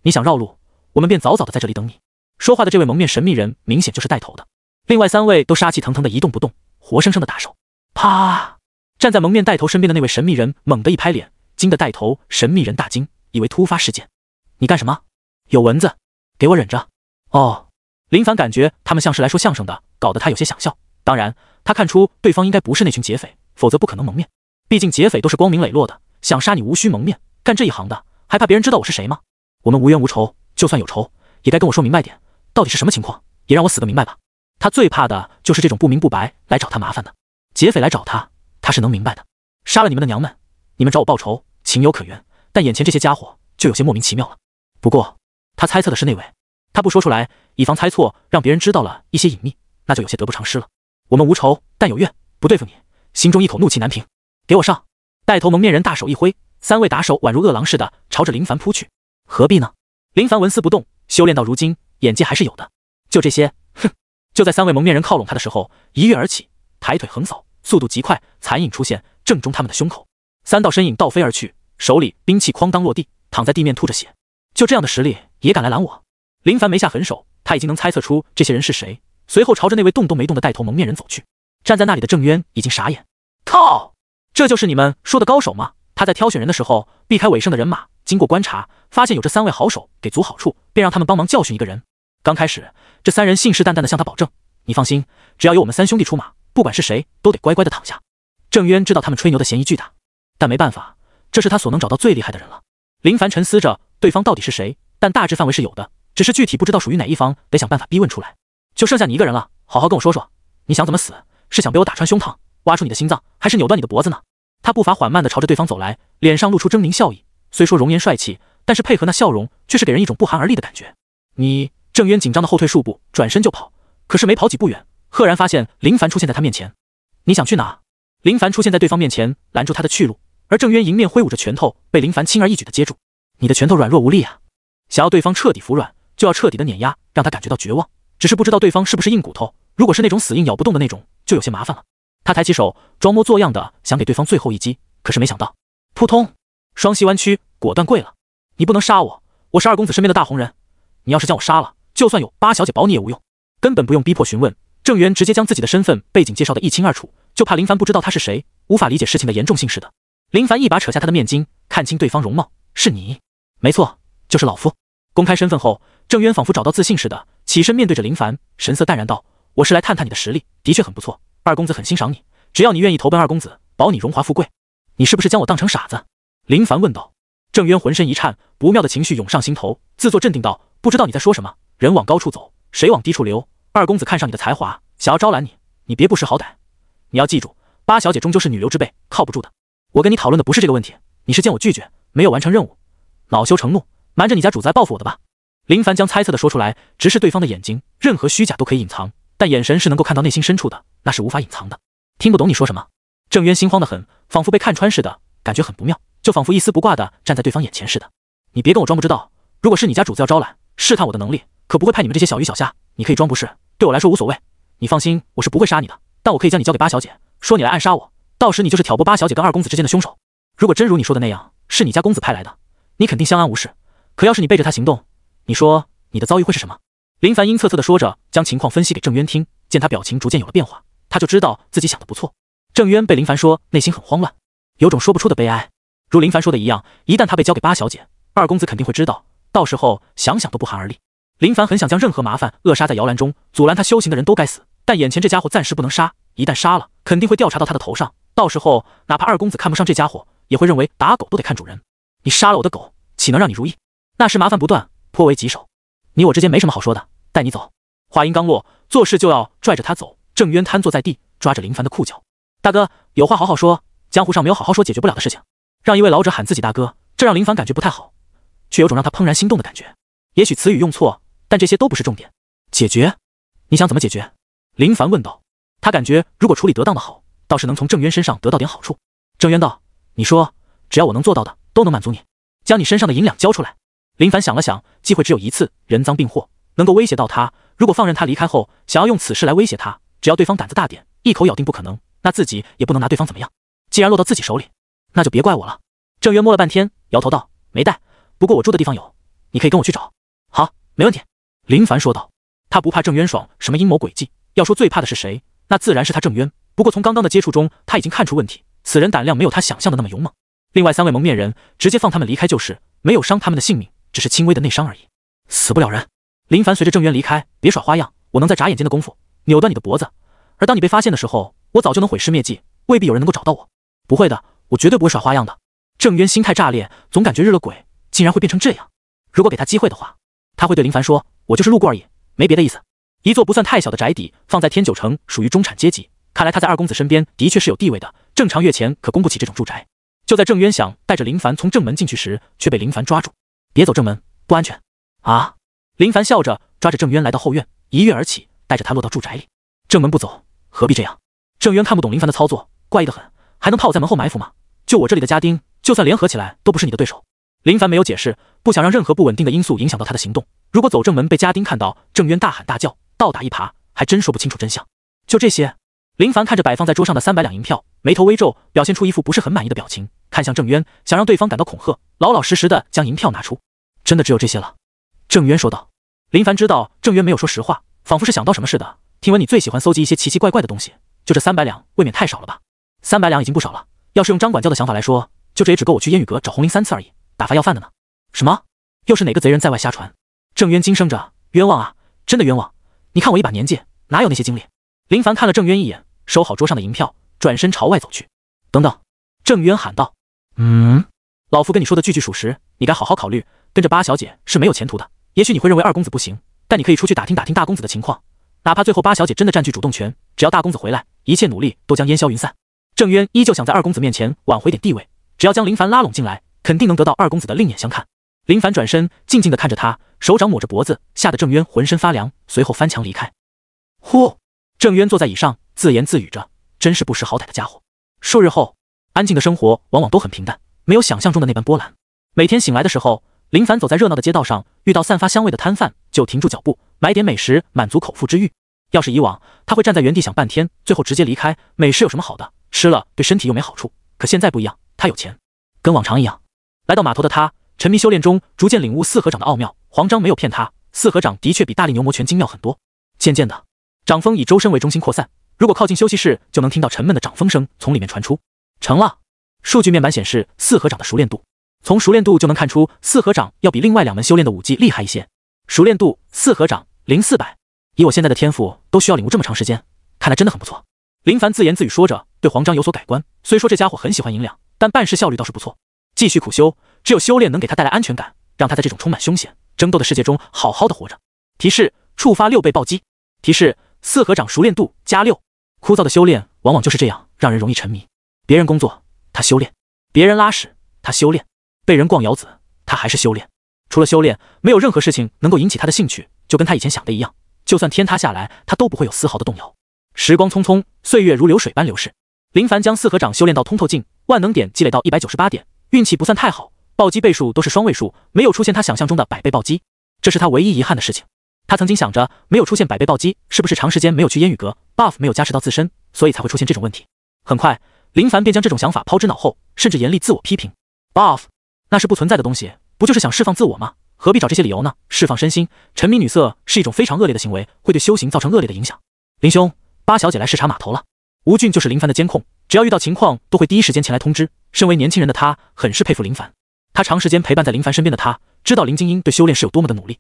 你想绕路，我们便早早的在这里等你。说话的这位蒙面神秘人明显就是带头的，另外3位都杀气腾腾的一动不动，活生生的打手。啪！站在蒙面带头身边的那位神秘人猛地一拍脸，惊得带头神秘人大惊，以为突发事件。你干什么？有蚊子，给我忍着。哦，林凡感觉他们像是来说相声的，搞得他有些想笑。当然，他看出对方应该不是那群劫匪，否则不可能蒙面。毕竟劫匪都是光明磊落的，想杀你无需蒙面。干这一行的，还怕别人知道我是谁吗？我们无冤无仇，就算有仇，也该跟我说明白点，到底是什么情况，也让我死个明白吧。他最怕的就是这种不明不白来找他麻烦的。劫匪来找他，他是能明白的。杀了你们的娘们，你们找我报仇，情有可原，但眼前这些家伙就有些莫名其妙了。不过，他猜测的是那位，他不说出来，以防猜错，让别人知道了一些隐秘，那就有些得不偿失了。我们无仇，但有怨，不对付你，心中一口怒气难平。给我上！带头蒙面人大手一挥，3位打手宛如饿狼似的朝着林凡扑去。何必呢？林凡纹丝不动，修炼到如今，眼界还是有的。就这些，哼！就在3位蒙面人靠拢他的时候，一跃而起，抬腿横扫，速度极快，残影出现，正中他们的胸口。3道身影倒飞而去，手里兵器哐当落地，躺在地面吐着血。就这样的实力也敢来拦我？林凡没下狠手，他已经能猜测出这些人是谁，随后朝着那位动都没动的带头蒙面人走去。站在那里的郑渊已经傻眼，靠！这就是你们说的高手吗？他在挑选人的时候，避开尾剩的人马，经过观察，发现有这3位好手给足好处，便让他们帮忙教训一个人。刚开始，这3人信誓旦旦地向他保证，你放心，只要有我们3兄弟出马，不管是谁都得乖乖地躺下。郑渊知道他们吹牛的嫌疑巨大，但没办法，这是他所能找到最厉害的人了。林凡沉思着对方到底是谁，但大致范围是有的，只是具体不知道属于哪一方，得想办法逼问出来。就剩下你一个人了，好好跟我说说，你想怎么死？是想被我打穿胸膛，挖出你的心脏，还是扭断你的脖子呢？他步伐缓慢地朝着对方走来，脸上露出狰狞笑意，虽说容颜帅气，但是配合那笑容却是给人一种不寒而栗的感觉。你……郑渊紧张地后退数步，转身就跑，可是没跑几步远，赫然发现林凡出现在他面前。你想去哪？林凡出现在对方面前，拦住他的去路，而郑渊迎面挥舞着拳头，被林凡轻而易举地接住。你的拳头软弱无力啊！想要对方彻底服软，就要彻底的碾压，让他感觉到绝望。只是不知道对方是不是硬骨头，如果是那种死硬咬不动的那种，就有些麻烦了。他抬起手，装模作样的想给对方最后一击，可是没想到，扑通，双膝弯曲，果断跪了。你不能杀我，我是2公子身边的大红人，你要是将我杀了，就算有8小姐保你也无用。根本不用逼迫询问，郑渊直接将自己的身份背景介绍得一清二楚，就怕林凡不知道他是谁，无法理解事情的严重性似的。林凡一把扯下他的面巾，看清对方容貌，是你？没错，就是老夫。公开身份后，郑渊仿佛找到自信似的，起身面对着林凡，神色淡然道：我是来探探你的实力，的确很不错，2公子很欣赏你，只要你愿意投奔2公子，保你荣华富贵。你是不是将我当成傻子？林凡问道。郑渊浑身一颤，不妙的情绪涌上心头，自作镇定道：不知道你在说什么，人往高处走，水往低处流，2公子看上你的才华，想要招揽你，你别不识好歹。你要记住，8小姐终究是女流之辈，靠不住的。我跟你讨论的不是这个问题，你是见我拒绝，没有完成任务，恼羞成怒，瞒着你家主子来报复我的吧？林凡将猜测的说出来，直视对方的眼睛，任何虚假都可以隐藏，但眼神是能够看到内心深处的，那是无法隐藏的。听不懂你说什么？郑渊心慌得很，仿佛被看穿似的，感觉很不妙，就仿佛一丝不挂的站在对方眼前似的。你别跟我装不知道，如果是你家主子要招揽，试探我的能力，可不会派你们这些小鱼小虾。你可以装不是，对我来说无所谓。你放心，我是不会杀你的，但我可以将你交给八小姐，说你来暗杀我，到时你就是挑拨八小姐跟二公子之间的凶手。如果真如你说的那样，是你家公子派来的，你肯定相安无事。可要是你背着他行动，你说你的遭遇会是什么？林凡阴恻恻地说着，将情况分析给郑渊听。见他表情逐渐有了变化，他就知道自己想的不错。郑渊被林凡说，内心很慌乱，有种说不出的悲哀。如林凡说的一样，一旦他被交给八小姐，二公子肯定会知道，到时候想想都不寒而栗。林凡很想将任何麻烦扼杀在摇篮中，阻拦他修行的人都该死，但眼前这家伙暂时不能杀，一旦杀了，肯定会调查到他的头上，到时候哪怕二公子看不上这家伙，也会认为打狗都得看主人。你杀了我的狗，岂能让你如意？那时麻烦不断，颇为棘手。你我之间没什么好说的，带你走。话音刚落，做事就要拽着他走。郑渊瘫坐在地，抓着林凡的裤脚。大哥，有话好好说，江湖上没有好好说解决不了的事情。让一位老者喊自己大哥，这让林凡感觉不太好，却有种让他怦然心动的感觉。也许词语用错，但这些都不是重点。解决？你想怎么解决？林凡问道。他感觉如果处理得当的好，倒是能从郑渊身上得到点好处。郑渊道：你说，只要我能做到的，都能满足你。将你身上的银两交出来。林凡想了想，机会只有一次，人赃并获，能够威胁到他。如果放任他离开后，想要用此事来威胁他，只要对方胆子大点，一口咬定不可能，那自己也不能拿对方怎么样。既然落到自己手里，那就别怪我了。郑渊摸了半天，摇头道：没带，不过我住的地方有，你可以跟我去找。好，没问题。林凡说道。他不怕郑渊爽什么阴谋诡计，要说最怕的是谁，那自然是他郑渊。不过从刚刚的接触中，他已经看出问题，此人胆量没有他想象的那么勇猛。另外3位蒙面人直接放他们离开就是，没有伤他们的性命，只是轻微的内伤而已，死不了人。林凡随着郑渊离开，别耍花样，我能在眨眼间的功夫扭断你的脖子，而当你被发现的时候，我早就能毁尸灭迹，未必有人能够找到我。不会的，我绝对不会耍花样的。郑渊心态炸裂，总感觉日了鬼，竟然会变成这样。如果给他机会的话，他会对林凡说，我就是路过而已，没别的意思。一座不算太小的宅邸放在天九城，属于中产阶级，看来他在二公子身边的确是有地位的，正常月钱可供不起这种住宅。就在郑渊想带着林凡从正门进去时，却被林凡抓住。别走正门，不安全。啊！林凡笑着抓着郑渊来到后院，一跃而起，带着他落到住宅里。正门不走，何必这样？郑渊看不懂林凡的操作，怪异得很，还能怕我在门后埋伏吗？就我这里的家丁，就算联合起来都不是你的对手。林凡没有解释，不想让任何不稳定的因素影响到他的行动。如果走正门被家丁看到，郑渊大喊大叫，倒打一耙，还真说不清楚真相。就这些。林凡看着摆放在桌上的300两银票，眉头微皱，表现出一副不是很满意的表情，看向郑渊，想让对方感到恐吓，老老实实的将银票拿出。真的只有这些了？郑渊说道。林凡知道郑渊没有说实话，仿佛是想到什么似的。听闻你最喜欢搜集一些奇奇怪怪的东西，就这300两未免太少了吧？300两已经不少了，要是用张管教的想法来说，就这也只够我去烟雨阁找红绫3次而已，打发要饭的呢。什么？又是哪个贼人在外瞎传？郑渊惊声着，冤枉啊，真的冤枉！你看我一把年纪，哪有那些精力？林凡看了郑渊一眼，收好桌上的银票，转身朝外走去。等等！郑渊喊道：老夫跟你说的句句属实，你该好好考虑，跟着八小姐是没有前途的。也许你会认为二公子不行，但你可以出去打听打听大公子的情况，哪怕最后八小姐真的占据主动权，只要大公子回来，一切努力都将烟消云散。郑渊依旧想在二公子面前挽回点地位，只要将林凡拉拢进来，肯定能得到二公子的另眼相看。林凡转身静静地看着他，手掌抹着脖子，吓得郑渊浑身发凉，随后翻墙离开。呼！郑渊坐在椅上，自言自语着，真是不识好歹的家伙。数日后，安静的生活往往都很平淡，没有想象中的那般波澜。每天醒来的时候，林凡走在热闹的街道上，遇到散发香味的摊贩，就停住脚步，买点美食满足口腹之欲。要是以往，他会站在原地想半天，最后直接离开。美食有什么好的？吃了对身体又没好处。可现在不一样，他有钱，跟往常一样。来到码头的他，沉迷修炼中，逐渐领悟四合掌的奥妙。黄章没有骗他，四合掌的确比大力牛魔拳精妙很多。渐渐的，掌风以周身为中心扩散，如果靠近休息室，就能听到沉闷的掌风声从里面传出。成了。数据面板显示四合掌的熟练度，从熟练度就能看出四合掌要比另外2门修炼的武技厉害一些。熟练度四合掌0400，以我现在的天赋都需要领悟这么长时间，看来真的很不错。林凡自言自语说着，对黄章有所改观。虽说这家伙很喜欢银两，但办事效率倒是不错。继续苦修，只有修炼能给他带来安全感，让他在这种充满凶险争斗的世界中好好的活着。提示：触发6倍暴击。提示：四合掌熟练度+6。枯燥的修炼往往就是这样，让人容易沉迷。别人工作，他修炼；别人拉屎，他修炼；被人逛窑子，他还是修炼。除了修炼，没有任何事情能够引起他的兴趣，就跟他以前想的一样，就算天塌下来，他都不会有丝毫的动摇。时光匆匆，岁月如流水般流逝。林凡将四合掌修炼到通透境，万能点积累到198点，运气不算太好，暴击倍数都是双位数，没有出现他想象中的100倍暴击，这是他唯一遗憾的事情。他曾经想着，没有出现100倍暴击，是不是长时间没有去烟雨阁 ，buff 没有加持到自身，所以才会出现这种问题。很快，林凡便将这种想法抛之脑后，甚至严厉自我批评 ：buff 那是不存在的东西，不就是想释放自我吗？何必找这些理由呢？释放身心，沉迷女色是一种非常恶劣的行为，会对修行造成恶劣的影响。林兄，八小姐来视察码头了。吴俊就是林凡的监控，只要遇到情况都会第一时间前来通知。身为年轻人的他，很是佩服林凡。他长时间陪伴在林凡身边的他，知道林精英对修炼是有多么的努力，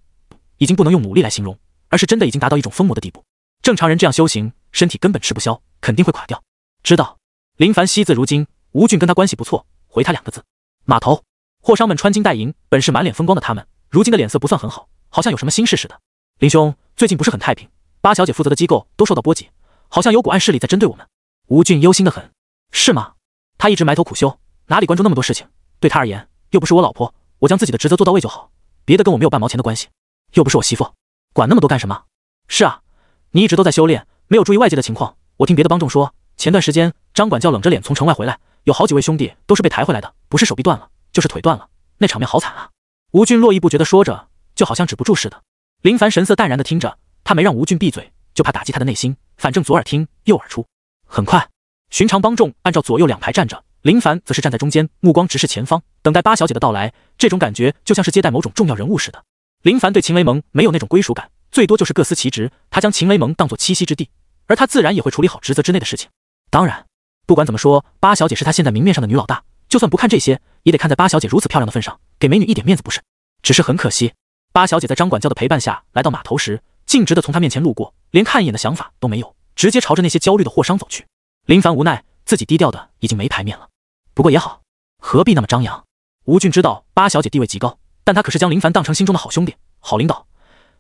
已经不能用努力来形容，而是真的已经达到一种疯魔的地步。正常人这样修行，身体根本吃不消，肯定会垮掉。知道。林凡惜字如金，吴俊跟他关系不错，回他2个字：码头。货商们穿金戴银，本是满脸风光的他们，如今的脸色不算很好，好像有什么心事似的。林兄，最近不是很太平，八小姐负责的机构都受到波及，好像有股暗势力在针对我们。吴俊忧心的很。是吗？他一直埋头苦修，哪里关注那么多事情？对他而言，又不是我老婆，我将自己的职责做到位就好，别的跟我没有半毛钱的关系。又不是我媳妇，管那么多干什么？是啊，你一直都在修炼，没有注意外界的情况。我听别的帮众说，前段时间张管教冷着脸从城外回来，有好几位兄弟都是被抬回来的，不是手臂断了，就是腿断了，那场面好惨啊！吴俊络绎不绝地说着，就好像止不住似的。林凡神色淡然地听着，他没让吴俊闭嘴，就怕打击他的内心，反正左耳听右耳出。很快，寻常帮众按照左右2排站着，林凡则是站在中间，目光直视前方，等待八小姐的到来。这种感觉就像是接待某种重要人物似的。林凡对秦雷盟没有那种归属感，最多就是各司其职，他将秦雷盟当作栖息之地，而他自然也会处理好职责之内的事情。当然，不管怎么说，八小姐是他现在明面上的女老大，就算不看这些，也得看在八小姐如此漂亮的份上，给美女一点面子不是？只是很可惜，八小姐在张管教的陪伴下来到码头时，径直的从他面前路过，连看一眼的想法都没有，直接朝着那些焦虑的货商走去。林凡无奈，自己低调的已经没牌面了。不过也好，何必那么张扬？吴俊知道八小姐地位极高，但他可是将林凡当成心中的好兄弟、好领导。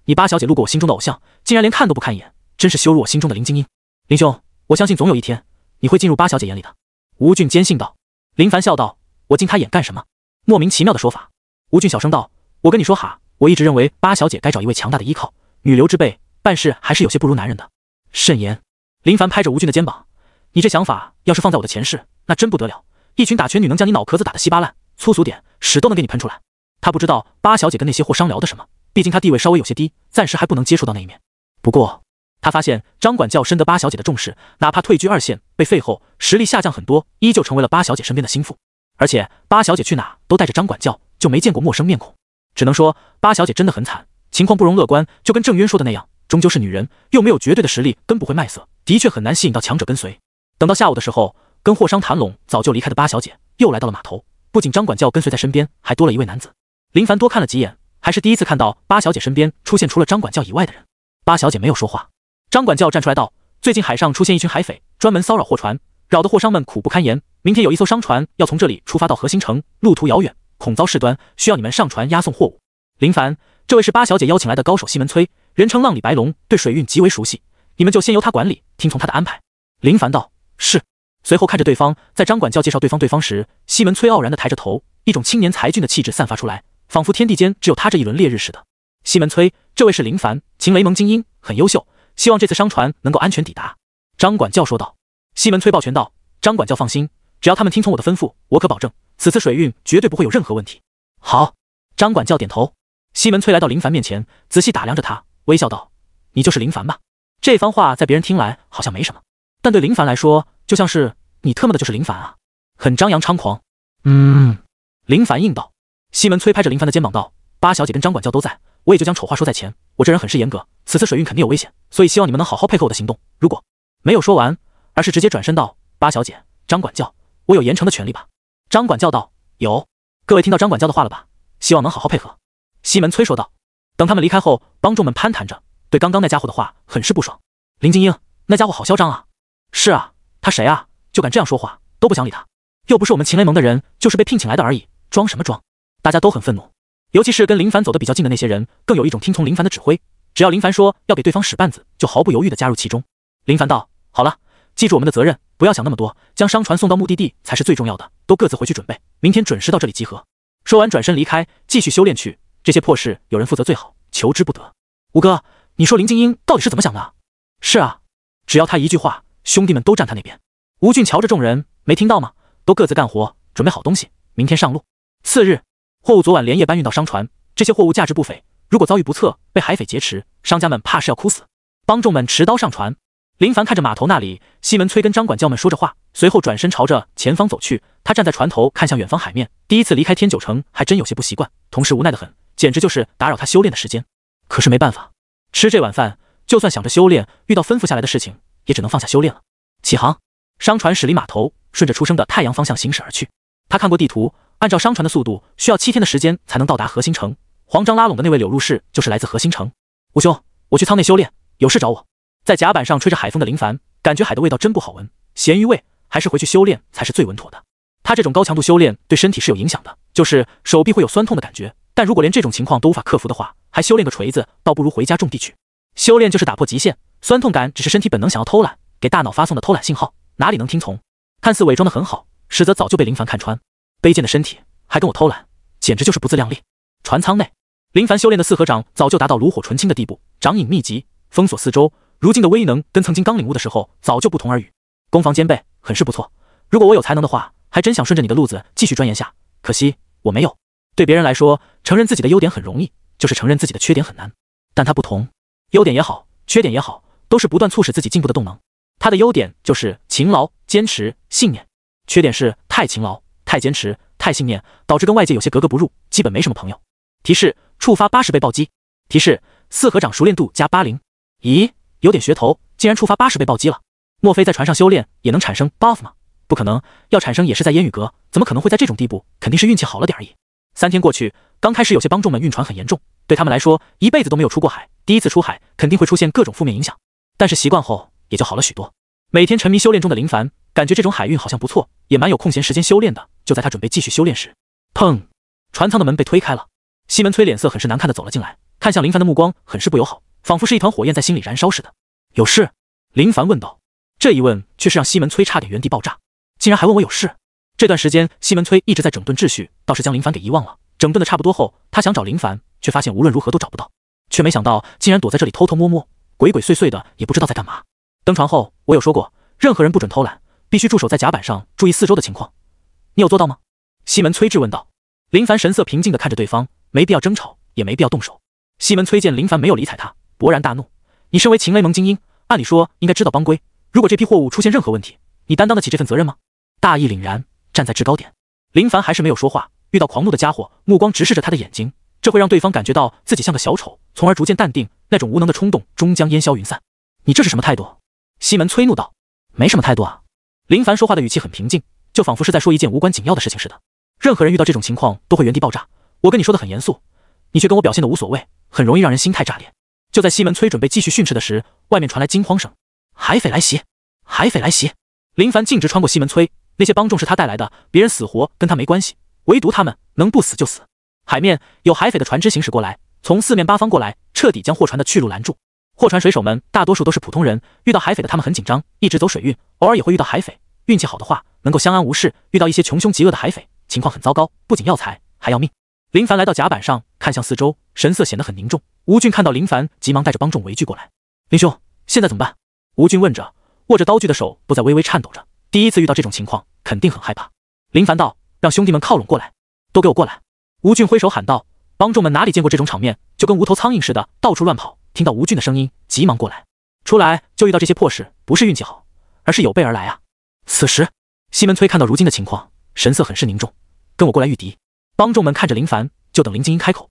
你八小姐路过我心中的偶像，竟然连看都不看一眼，真是羞辱我心中的林精英。林兄，我相信总有一天你会进入八小姐眼里的。吴俊坚信道。林凡笑道：我进她眼干什么？莫名其妙的说法。吴俊小声道：我跟你说哈，我一直认为八小姐该找一位强大的依靠，女流之辈办事还是有些不如男人的。慎言。林凡拍着吴俊的肩膀：你这想法要是放在我的前世，那真不得了，一群打拳女能将你脑壳子打得稀巴烂，粗俗点屎都能给你喷出来。他不知道八小姐跟那些货商聊的什么，毕竟他地位稍微有些低，暂时还不能接触到那一面。不过他发现张管教深得八小姐的重视，哪怕退居2线被废后，实力下降很多，依旧成为了八小姐身边的心腹。而且八小姐去哪都带着张管教，就没见过陌生面孔。只能说八小姐真的很惨，情况不容乐观，就跟郑渊说的那样，终究是女人，又没有绝对的实力，跟不回卖色，的确很难吸引到强者跟随。等到下午的时候，跟货商谈拢早就离开的八小姐又来到了码头，不仅张管教跟随在身边，还多了一位男子。林凡多看了几眼，还是第一次看到八小姐身边出现除了张管教以外的人。八小姐没有说话。张管教站出来道：最近海上出现一群海匪，专门骚扰货船，扰得货商们苦不堪言。明天有一艘商船要从这里出发到核心城，路途遥远，恐遭事端，需要你们上船押送货物。林凡，这位是八小姐邀请来的高手西门催，人称浪里白龙，对水运极为熟悉，你们就先由他管理，听从他的安排。林凡道：是。随后看着对方，在张管教介绍对方时，西门催傲然地抬着头，一种青年才俊的气质散发出来，仿佛天地间只有他这一轮烈日似的。西门催，这位是林凡，秦雷盟精英，很优秀，希望这次商船能够安全抵达。张管教说道。西门催抱拳道：张管教放心，只要他们听从我的吩咐，我可保证此次水运绝对不会有任何问题。好。张管教点头。西门催来到林凡面前，仔细打量着他，微笑道：你就是林凡吧？这番话在别人听来好像没什么，但对林凡来说，就像是你特么的就是林凡啊，很张扬猖狂。林凡应道。西门催拍着林凡的肩膀道：八小姐跟张管教都在，我也就将丑话说在前，我这人很是严格，此次水运肯定有危险，所以希望你们能好好配合我的行动。如果没有说完，而是直接转身道：八小姐，张管教，我有严惩的权利吧？张管教道：有。各位听到张管教的话了吧？希望能好好配合。西门催说道。等他们离开后，帮众们攀谈着，对刚刚那家伙的话很是不爽。林精英，那家伙好嚣张啊！是啊，他谁啊？就敢这样说话，都不想理他。又不是我们秦雷盟的人，就是被聘请来的而已，装什么装？大家都很愤怒，尤其是跟林凡走得比较近的那些人，更有一种听从林凡的指挥，只要林凡说要给对方使绊子，就毫不犹豫地加入其中。林凡道：好了，记住我们的责任，不要想那么多，将商船送到目的地才是最重要的，都各自回去准备，明天准时到这里集合。说完转身离开，继续修炼去。这些破事有人负责最好，求之不得。吴哥，你说林精英到底是怎么想的？是啊，只要他一句话，兄弟们都站他那边。吴俊瞧着众人，没听到吗？都各自干活，准备好东西，明天上路。次日，货物昨晚连夜搬运到商船，这些货物价值不菲，如果遭遇不测被海匪劫持，商家们怕是要哭死。帮众们持刀上船。林凡看着码头那里，西门催跟张管教们说着话，随后转身朝着前方走去。他站在船头看向远方海面，第一次离开天九城，还真有些不习惯，同时无奈得很，简直就是打扰他修炼的时间。可是没办法，吃这碗饭，就算想着修炼，遇到吩咐下来的事情，也只能放下修炼了。起航，商船驶离码头，顺着初升的太阳方向行驶而去。他看过地图，按照商船的速度，需要7天的时间才能到达核心城。慌张拉拢的那位柳入氏就是来自核心城。吴兄，我去舱内修炼，有事找我。在甲板上吹着海风的林凡，感觉海的味道真不好闻，咸鱼味，还是回去修炼才是最稳妥的。他这种高强度修炼对身体是有影响的，就是手臂会有酸痛的感觉，但如果连这种情况都无法克服的话，还修炼个锤子，倒不如回家种地去。修炼就是打破极限，酸痛感只是身体本能想要偷懒，给大脑发送的偷懒信号，哪里能听从？看似伪装的很好，实则早就被林凡看穿。卑贱的身体还跟我偷懒，简直就是不自量力。船舱内，林凡修炼的四合掌早就达到炉火纯青的地步，掌影密集，封锁四周，如今的威能跟曾经刚领悟的时候早就不同而语。攻防兼备，很是不错。如果我有才能的话，还真想顺着你的路子继续钻研下，可惜我没有。对别人来说，承认自己的优点很容易，就是承认自己的缺点很难。但他不同，优点也好，缺点也好，都是不断促使自己进步的动能。他的优点就是勤劳、坚持、信念，缺点是太勤劳、太坚持、太信念，导致跟外界有些格格不入，基本没什么朋友。提示：触发80倍暴击。提示：四合掌熟练度加80。咦，有点噱头，竟然触发80倍暴击了。莫非在船上修炼也能产生 buff 吗？不可能，要产生也是在烟雨阁，怎么可能会在这种地步？肯定是运气好了点而已。3天过去，刚开始有些帮众们晕船很严重，对他们来说一辈子都没有出过海，第一次出海肯定会出现各种负面影响，但是习惯后也就好了许多。每天沉迷修炼中的林凡，感觉这种海运好像不错，也蛮有空闲时间修炼的。就在他准备继续修炼时，砰！船舱的门被推开了，西门催脸色很是难看的走了进来，看向林凡的目光很是不友好，仿佛是一团火焰在心里燃烧似的。有事？林凡问道。这一问却是让西门催差点原地爆炸，竟然还问我有事。这段时间西门催一直在整顿秩序，倒是将林凡给遗忘了。整顿的差不多后，他想找林凡，却发现无论如何都找不到，却没想到竟然躲在这里偷偷摸摸，鬼鬼祟祟的，也不知道在干嘛。登船后我有说过，任何人不准偷懒，必须驻守在甲板上，注意四周的情况。你有做到吗？西门催质问道。林凡神色平静地看着对方，没必要争吵，也没必要动手。西门催见林凡没有理睬他，勃然大怒：你身为秦雷盟精英，按理说应该知道帮规，如果这批货物出现任何问题，你担当得起这份责任吗？大义凛然，站在制高点。林凡还是没有说话，遇到狂怒的家伙，目光直视着他的眼睛，这会让对方感觉到自己像个小丑，从而逐渐淡定，那种无能的冲动终将烟消云散。你这是什么态度？西门催怒道。没什么态度啊。林凡说话的语气很平静，就仿佛是在说一件无关紧要的事情似的。任何人遇到这种情况都会原地爆炸，我跟你说的很严肃，你却跟我表现的无所谓，很容易让人心态炸裂。就在西门催准备继续训斥的时，外面传来惊慌声：海匪来袭！海匪来袭！林凡径直穿过西门催，那些帮众是他带来的，别人死活跟他没关系，唯独他们能不死就死。海面有海匪的船只行驶过来，从四面八方过来，彻底将货船的去路拦住。货船水手们大多数都是普通人，遇到海匪的他们很紧张，一直走水运，偶尔也会遇到海匪，运气好的话能够相安无事，遇到一些穷凶极恶的海匪，情况很糟糕，不仅要财还要命。林凡来到甲板上，看向四周，神色显得很凝重。吴俊看到林凡，急忙带着帮众围聚过来。林兄，现在怎么办？吴俊问着，握着刀具的手都在微微颤抖着，第一次遇到这种情况，肯定很害怕。林凡道：让兄弟们靠拢过来，都给我过来。吴俊挥手喊道。帮众们哪里见过这种场面，就跟无头苍蝇似的到处乱跑，听到吴俊的声音，急忙过来。出来就遇到这些破事，不是运气好，而是有备而来啊。此时西门催看到如今的情况，神色很是凝重。跟我过来御敌。帮众们看着林凡，就等林精英开口。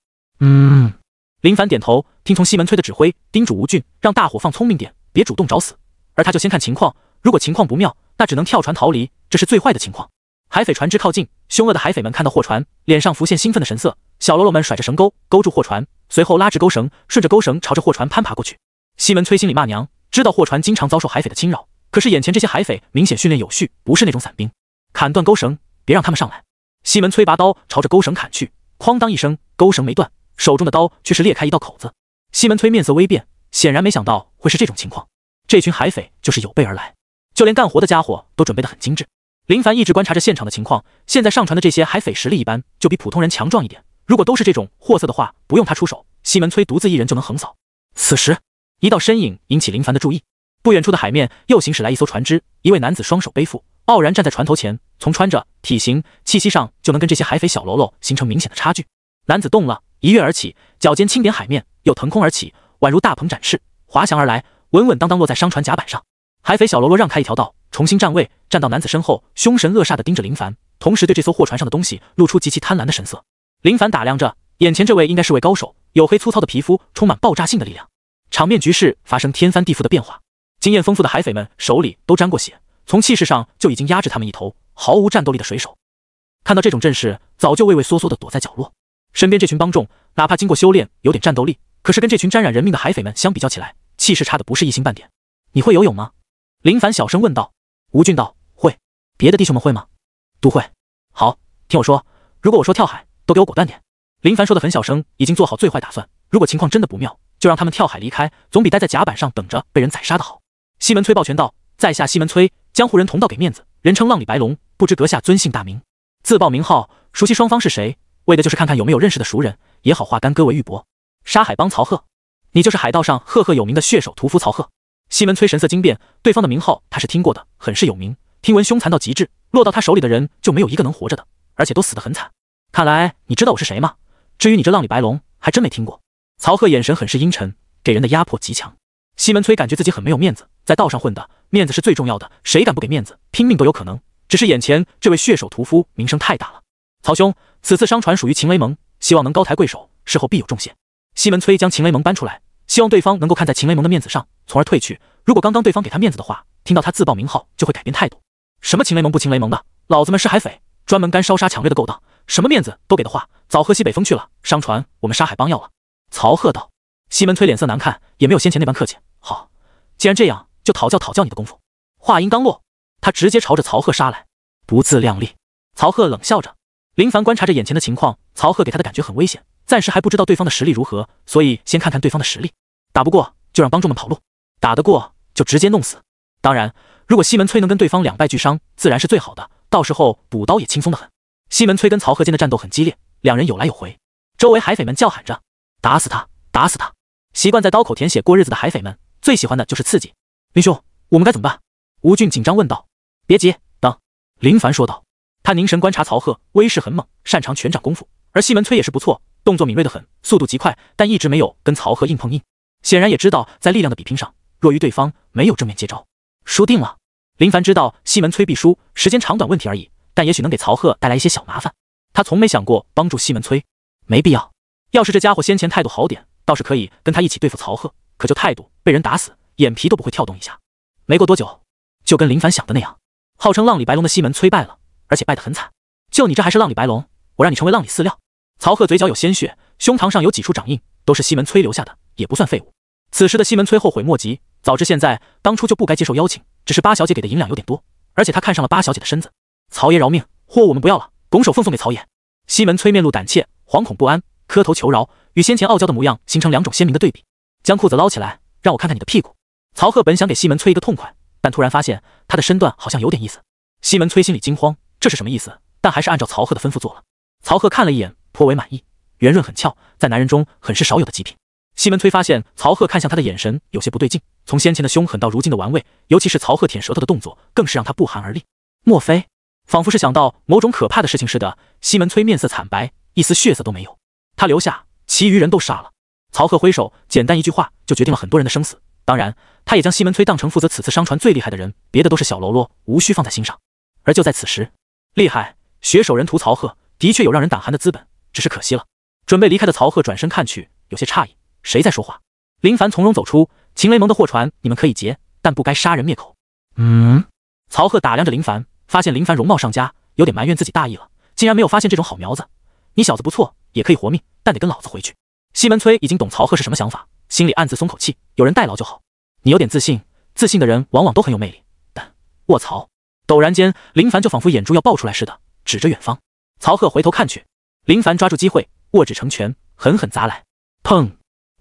林凡点头，听从西门催的指挥，叮嘱吴俊让大伙放聪明点，别主动找死，而他就先看情况，如果情况不妙，那只能跳船逃离，这是最坏的情况。海匪船只靠近，凶恶的海匪们看到货船，脸上浮现兴奋的神色，小喽啰们甩着绳钩勾住货船，随后拉直钩绳，顺着钩绳朝着货船攀爬过去。西门催心里骂娘，知道货船经常遭受海匪的侵扰，可是眼前这些海匪明显训练有序，不是那种散兵。砍断钩绳，别让他们上来。西门催拔刀朝着钩绳砍去，哐当一声，钩绳没断，手中的刀却是裂开一道口子。西门催面色微变，显然没想到会是这种情况。这群海匪就是有备而来，就连干活的家伙都准备得很精致。林凡一直观察着现场的情况，现在上船的这些海匪实力一般，就比普通人强壮一点。如果都是这种货色的话，不用他出手，西门催独自一人就能横扫。此时，一道身影引起林凡的注意。不远处的海面又行驶来一艘船只，一位男子双手背负，傲然站在船头前，从穿着、体型、气息上就能跟这些海匪小喽啰形成明显的差距。男子动了，一跃而起，脚尖轻点海面，又腾空而起，宛如大鹏展翅，滑翔而来，稳稳当当落在商船甲板上。海匪小喽啰让开一条道，重新站位，站到男子身后，凶神恶煞地盯着林凡，同时对这艘货船上的东西露出极其贪婪的神色。林凡打量着，眼前这位应该是位高手，黝黑粗糙的皮肤充满爆炸性的力量。场面局势发生天翻地覆的变化，经验丰富的海匪们手里都沾过血，从气势上就已经压制他们一头，毫无战斗力的水手。看到这种阵势，早就畏畏缩缩地躲在角落。身边这群帮众，哪怕经过修炼，有点战斗力，可是跟这群沾染人命的海匪们相比较起来，气势差的不是一星半点。你会游泳吗？林凡小声问道。吴俊道：会。别的弟兄们会吗？都会。好，听我说，如果我说跳海，都给我果断点。林凡说的很小声，已经做好最坏打算，如果情况真的不妙，就让他们跳海离开，总比待在甲板上等着被人宰杀的好。西门崔抱拳道：在下西门崔，江湖人同道给面子，人称浪里白龙，不知阁下尊姓大名？自报名号，熟悉双方是谁，为的就是看看有没有认识的熟人，也好化干戈为玉帛。沙海帮曹贺，你就是海道上赫赫有名的血手屠夫曹贺。西门崔神色惊变，对方的名号他是听过的，很是有名，听闻凶残到极致，落到他手里的人就没有一个能活着的，而且都死得很惨。看来你知道我是谁吗？至于你这浪里白龙，还真没听过。曹贺眼神很是阴沉，给人的压迫极强。西门崔感觉自己很没有面子，在道上混的，面子是最重要的，谁敢不给面子，拼命都有可能。只是眼前这位血手屠夫名声太大了。曹兄，此次商船属于秦雷盟，希望能高抬贵手，事后必有重谢。西门崔将秦雷盟搬出来，希望对方能够看在秦雷盟的面子上，从而退去。如果刚刚对方给他面子的话，听到他自报名号就会改变态度。什么秦雷盟不秦雷盟的，老子们是海匪，专门干烧杀抢掠的勾当，什么面子都给的话，早喝西北风去了。商船我们沙海帮要了。曹贺道。西门崔脸色难看，也没有先前那般客气。好，既然这样，就讨教你的功夫。话音刚落，他直接朝着曹贺杀来。不自量力。曹贺冷笑着。林凡观察着眼前的情况，曹贺给他的感觉很危险，暂时还不知道对方的实力如何，所以先看看对方的实力。打不过就让帮众们跑路，打得过就直接弄死。当然，如果西门崔能跟对方两败俱伤，自然是最好的，到时候补刀也轻松得很。西门崔跟曹贺间的战斗很激烈，两人有来有回，周围海匪们叫喊着：打死他，打死他！习惯在刀口舔血过日子的海匪们，最喜欢的就是刺激。林兄，我们该怎么办？吴俊紧张问道。别急，等。林凡说道。他凝神观察曹贺，威势很猛，擅长拳掌功夫，而西门崔也是不错，动作敏锐得很，速度极快，但一直没有跟曹贺硬碰硬。显然也知道在力量的比拼上，弱于对方，没有正面接招，输定了。林凡知道西门崔必输，时间长短问题而已，但也许能给曹贺带来一些小麻烦。他从没想过帮助西门崔，没必要。要是这家伙先前态度好点，倒是可以跟他一起对付曹贺，可就态度，被人打死，眼皮都不会跳动一下。没过多久，就跟林凡想的那样，号称浪里白龙的西门崔败了，而且败得很惨。就你这还是浪里白龙，我让你成为浪里饲料。曹贺嘴角有鲜血，胸膛上有几处掌印，都是西门崔留下的，也不算废物。此时的西门崔后悔莫及，早知现在，当初就不该接受邀请，只是八小姐给的银两有点多，而且他看上了八小姐的身子。曹爷饶命，货我们不要了，拱手奉送给曹爷。西门崔面露胆怯，惶恐不安，磕头求饶，与先前傲娇的模样形成两种鲜明的对比。将裤子捞起来，让我看看你的屁股。曹贺本想给西门崔一个痛快，但突然发现他的身段好像有点意思。西门崔心里惊慌，这是什么意思？但还是按照曹贺的吩咐做了。曹贺看了一眼，颇为满意，圆润很翘，在男人中很是少有的极品。西门崔发现曹贺看向他的眼神有些不对劲，从先前的凶狠到如今的玩味，尤其是曹贺舔舌头的动作，更是让他不寒而栗。莫非？仿佛是想到某种可怕的事情似的，西门崔面色惨白，一丝血色都没有。他留下，其余人都杀了。曹贺挥手，简单一句话就决定了很多人的生死。当然，他也将西门崔当成负责此次商船最厉害的人，别的都是小喽啰，无需放在心上。而就在此时，厉害，血手人屠曹贺的确有让人胆寒的资本，只是可惜了。准备离开的曹贺转身看去，有些诧异，谁在说话？林凡从容走出，秦雷盟的货船你们可以劫，但不该杀人灭口。曹贺打量着林凡，发现林凡容貌上佳，有点埋怨自己大意了，竟然没有发现这种好苗子。你小子不错，也可以活命，但得跟老子回去。西门崔已经懂曹贺是什么想法，心里暗自松口气，有人代劳就好。你有点自信，自信的人往往都很有魅力，但卧槽！陡然间，林凡就仿佛眼珠要爆出来似的，指着远方。曹贺回头看去，林凡抓住机会，握指成拳，狠狠砸来。砰！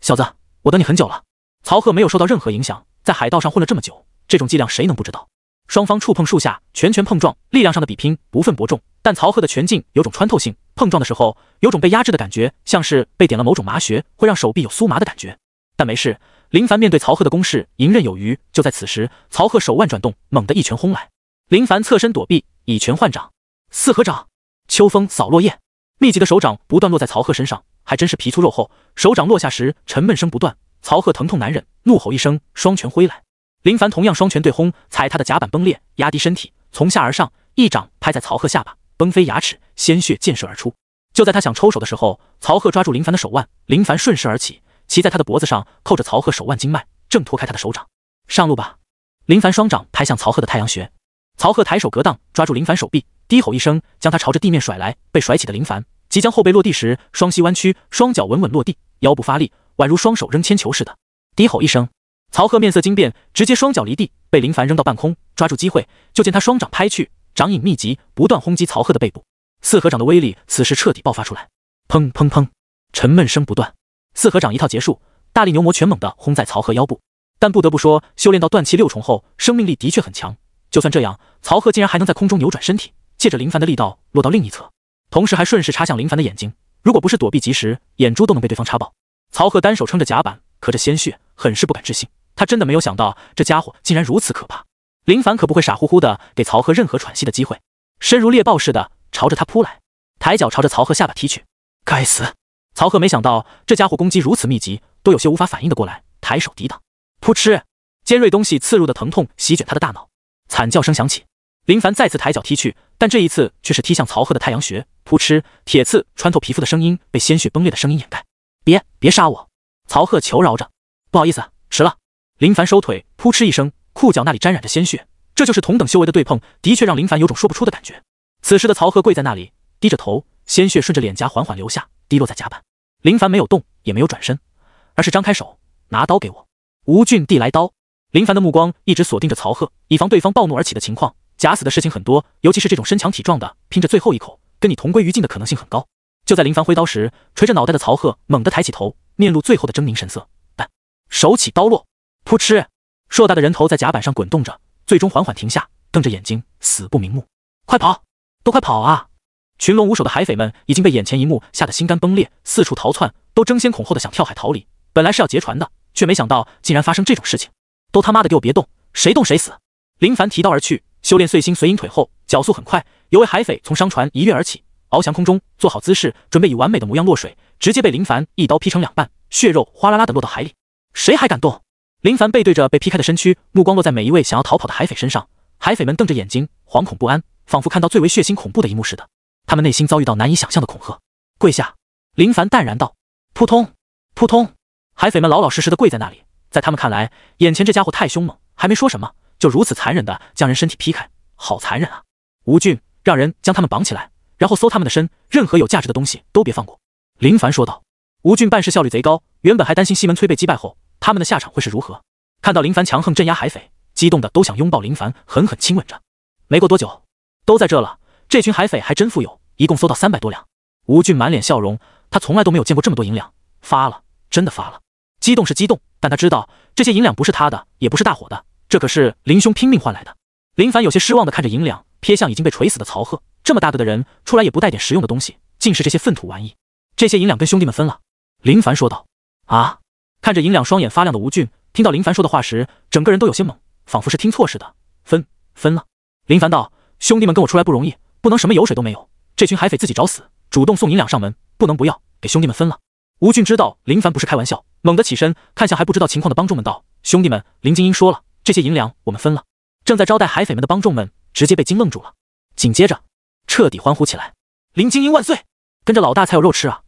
小子，我等你很久了。曹贺没有受到任何影响，在海盗上混了这么久，这种伎俩谁能不知道？双方触碰数下，拳碰撞，力量上的比拼不分伯仲，但曹贺的拳劲有种穿透性，碰撞的时候有种被压制的感觉，像是被点了某种麻穴，会让手臂有酥麻的感觉。但没事，林凡面对曹贺的攻势游刃有余。就在此时，曹贺手腕转动，猛地一拳轰来。林凡侧身躲避，以拳换掌，四合掌，秋风扫落叶。密集的手掌不断落在曹鹤身上，还真是皮粗肉厚。手掌落下时，沉闷声不断。曹鹤疼痛难忍，怒吼一声，双拳挥来。林凡同样双拳对轰，踩他的甲板崩裂，压低身体，从下而上，一掌拍在曹鹤下巴，崩飞牙齿，鲜血溅射而出。就在他想抽手的时候，曹鹤抓住林凡的手腕，林凡顺势而起，骑在他的脖子上，扣着曹鹤手腕经脉，挣脱开他的手掌。上路吧！林凡双掌拍向曹鹤的太阳穴。曹鹤抬手格挡，抓住林凡手臂，低吼一声，将他朝着地面甩来。被甩起的林凡即将后背落地时，双膝弯曲，双脚稳稳落地，腰部发力，宛如双手扔铅球似的。低吼一声，曹鹤面色惊变，直接双脚离地，被林凡扔到半空。抓住机会，就见他双掌拍去，掌影密集，不断轰击曹鹤的背部。四合掌的威力此时彻底爆发出来，砰砰砰，沉闷声不断。四合掌一套结束，大力牛魔拳猛地轰在曹鹤腰部。但不得不说，修炼到断气6重后，生命力的确很强。就算这样，曹鹤竟然还能在空中扭转身体，借着林凡的力道落到另一侧，同时还顺势插向林凡的眼睛。如果不是躲避及时，眼珠都能被对方插爆。曹鹤单手撑着甲板，咳着鲜血，很是不敢置信。他真的没有想到，这家伙竟然如此可怕。林凡可不会傻乎乎的给曹鹤任何喘息的机会，身如猎豹似的朝着他扑来，抬脚朝着曹鹤下巴踢去。该死！曹鹤没想到这家伙攻击如此密集，都有些无法反应的过来，抬手抵挡。噗嗤！尖锐东西刺入的疼痛席卷他的大脑，惨叫声响起。林凡再次抬脚踢去，但这一次却是踢向曹鹤的太阳穴。噗嗤！铁刺穿透皮肤的声音被鲜血崩裂的声音掩盖。别杀我！曹鹤求饶着。不好意思，迟了。林凡收腿，噗嗤一声，裤脚那里沾染着鲜血。这就是同等修为的对碰，的确让林凡有种说不出的感觉。此时的曹鹤跪在那里，低着头，鲜血顺着脸颊缓缓流下，滴落在甲板。林凡没有动，也没有转身，而是张开手，拿刀给我。吴俊递来刀。林凡的目光一直锁定着曹鹤，以防对方暴怒而起的情况。假死的事情很多，尤其是这种身强体壮的，拼着最后一口跟你同归于尽的可能性很高。就在林凡挥刀时，垂着脑袋的曹鹤猛地抬起头，面露最后的狰狞神色，但手起刀落，噗嗤！硕大的人头在甲板上滚动着，最终缓缓停下，瞪着眼睛，死不瞑目。快跑！都快跑啊！群龙无首的海匪们已经被眼前一幕吓得心肝崩裂，四处逃窜，都争先恐后的想跳海逃离。本来是要劫船的，却没想到竟然发生这种事情。都他妈的给我别动，谁动谁死！林凡提刀而去，修炼碎星随影腿后，脚速很快。有位海匪从商船一跃而起，翱翔空中，做好姿势，准备以完美的模样落水，直接被林凡一刀劈成两半，血肉哗啦啦的落到海里。谁还敢动？林凡背对着被劈开的身躯，目光落在每一位想要逃跑的海匪身上。海匪们瞪着眼睛，惶恐不安，仿佛看到最为血腥恐怖的一幕似的。他们内心遭遇到难以想象的恐吓。跪下！林凡淡然道。扑通扑通，海匪们老老实实的跪在那里。在他们看来，眼前这家伙太凶猛，还没说什么，就如此残忍的将人身体劈开，好残忍啊！吴俊，让人将他们绑起来，然后搜他们的身，任何有价值的东西都别放过。林凡说道。吴俊办事效率贼高，原本还担心西门催被击败后他们的下场会是如何，看到林凡强横镇压海匪，激动的都想拥抱林凡，狠狠亲吻着。没过多久，都在这了。这群海匪还真富有，一共搜到300多两。吴俊满脸笑容，他从来都没有见过这么多银两，发了，真的发了。激动是激动，但他知道这些银两不是他的，也不是大伙的，这可是林兄拼命换来的。林凡有些失望的看着银两，瞥向已经被锤死的曹鹤，这么大个的人出来也不带点实用的东西，竟是这些粪土玩意。这些银两跟兄弟们分了。林凡说道。啊！看着银两双眼发亮的吴俊，听到林凡说的话时，整个人都有些懵，仿佛是听错似的。分了。林凡道。兄弟们跟我出来不容易，不能什么油水都没有。这群海匪自己找死，主动送银两上门，不能不要，给兄弟们分了。吴俊知道林凡不是开玩笑，猛地起身看向还不知道情况的帮众们道：兄弟们，林精英说了，这些银两我们分了。正在招待海匪们的帮众们直接被惊愣住了，紧接着彻底欢呼起来：林精英万岁！跟着老大才有肉吃啊！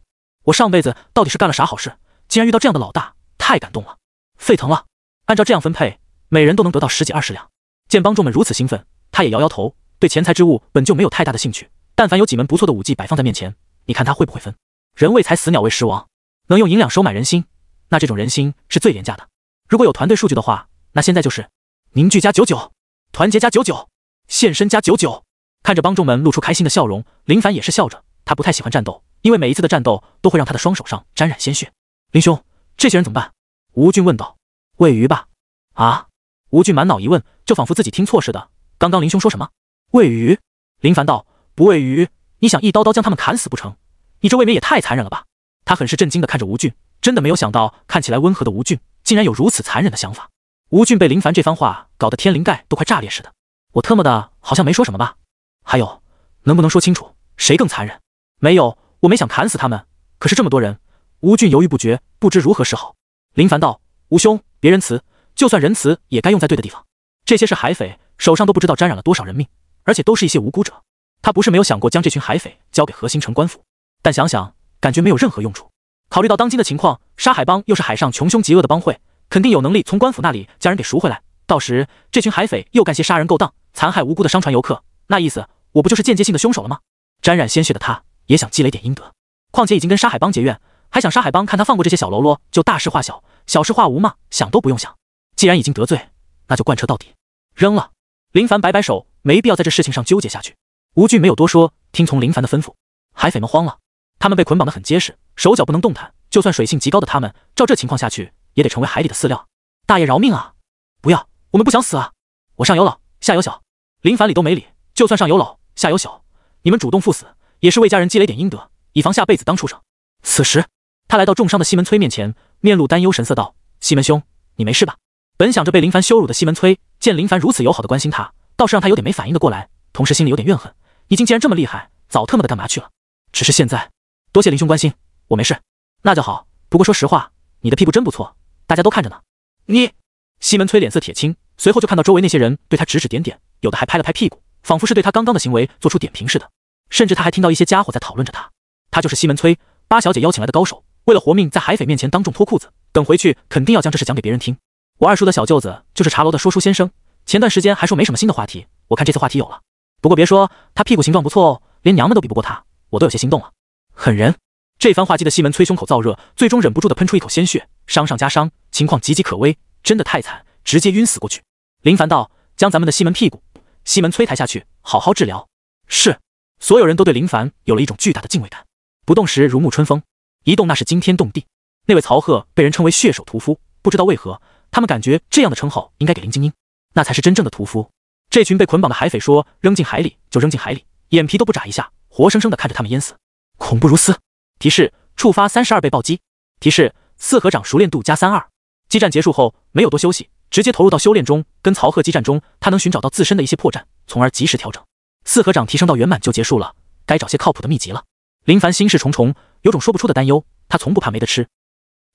我上辈子到底是干了啥好事，竟然遇到这样的老大，太感动了，沸腾了。按照这样分配，每人都能得到10几20两。见帮众们如此兴奋，他也摇摇头，对钱财之物本就没有太大的兴趣，但凡有几门不错的武技摆放在面前，你看他会不会分？人为财死，鸟为食亡，能用银两收买人心，那这种人心是最廉价的。如果有团队数据的话，那现在就是凝聚加99，团结加99，献身加99。看着帮众们露出开心的笑容，林凡也是笑着。他不太喜欢战斗，因为每一次的战斗都会让他的双手上沾染鲜血。林兄，这些人怎么办？吴俊问道。喂鱼吧。啊？吴俊满脑疑问，就仿佛自己听错似的。刚刚林兄说什么？喂鱼？林凡道。不喂鱼，你想一刀刀将他们砍死不成？你这未免也太残忍了吧！他很是震惊地看着吴俊，真的没有想到，看起来温和的吴俊竟然有如此残忍的想法。吴俊被林凡这番话搞得天灵盖都快炸裂似的。我特么的好像没说什么吧？还有，能不能说清楚，谁更残忍？没有，我没想砍死他们，可是这么多人。吴俊犹豫不决，不知如何是好。林凡道：吴兄，别仁慈，就算仁慈也该用在对的地方。这些是海匪，手上都不知道沾染了多少人命，而且都是一些无辜者。他不是没有想过将这群海匪交给何星城官府，但想想感觉没有任何用处。考虑到当今的情况，沙海帮又是海上穷凶极恶的帮会，肯定有能力从官府那里将人给赎回来。到时这群海匪又干些杀人勾当、残害无辜的商船游客，那意思我不就是间接性的凶手了吗？沾染鲜血的他也想积累点阴德，况且已经跟沙海帮结怨，还想沙海帮看他放过这些小喽啰就大事化小，小事化无吗？想都不用想，既然已经得罪，那就贯彻到底。扔了。林凡摆摆手，没必要在这事情上纠结下去。吴俊没有多说，听从林凡的吩咐。海匪们慌了，他们被捆绑得很结实，手脚不能动弹，就算水性极高的他们，照这情况下去也得成为海里的饲料。大爷饶命啊！不要，我们不想死啊！我上有老下有小，林凡理都没理，就算上有老下有小，你们主动赴死也是为家人积累点阴德，以防下辈子当畜生。此时他来到重伤的西门催面前，面露担忧神色道：西门兄，你没事吧？本想着被林凡羞辱的西门催见林凡如此友好的关心他，倒是让他有点没反应的过来，同时心里有点怨恨，你竟然这么厉害，早特么的干嘛去了？只是现在，多谢林兄关心，我没事。那就好，不过说实话，你的屁股真不错，大家都看着呢。你……西门催脸色铁青，随后就看到周围那些人对他指指点点，有的还拍了拍屁股，仿佛是对他刚刚的行为做出点评似的。甚至他还听到一些家伙在讨论着他。他就是西门催，八小姐邀请来的高手，为了活命在海匪面前当众脱裤子，等回去肯定要将这事讲给别人听。我二叔的小舅子就是茶楼的说书先生，前段时间还说没什么新的话题，我看这次话题有了。不过别说，他屁股形状不错哦，连娘们都比不过他，我都有些心动了。狠人！这番话激得西门催胸口燥热，最终忍不住的喷出一口鲜血，伤上加伤，情况岌岌可危，真的太惨，直接晕死过去。林凡道：将咱们的西门屁股，西门催抬下去，好好治疗。是。所有人都对林凡有了一种巨大的敬畏感，不动时如沐春风，一动那是惊天动地。那位曹贺被人称为血手屠夫，不知道为何，他们感觉这样的称号应该给林精英，那才是真正的屠夫。这群被捆绑的海匪说扔进海里就扔进海里，眼皮都不眨一下，活生生的看着他们淹死，恐怖如斯。提示：触发32倍暴击。提示：四合掌熟练度加32。激战结束后没有多休息，直接投入到修炼中，跟曹贺激战中，他能寻找到自身的一些破绽，从而及时调整。四合掌提升到圆满就结束了，该找些靠谱的秘籍了。林凡心事重重，有种说不出的担忧。他从不怕没得吃，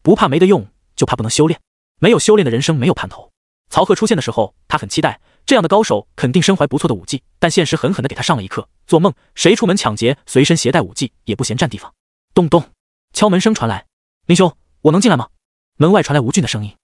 不怕没得用，就怕不能修炼。没有修炼的人生没有盼头。曹贺出现的时候，他很期待，这样的高手肯定身怀不错的武技，但现实狠狠地给他上了一课。做梦，谁出门抢劫，随身携带武技也不嫌占地方。咚咚，敲门声传来。林兄，我能进来吗？门外传来吴俊的声音。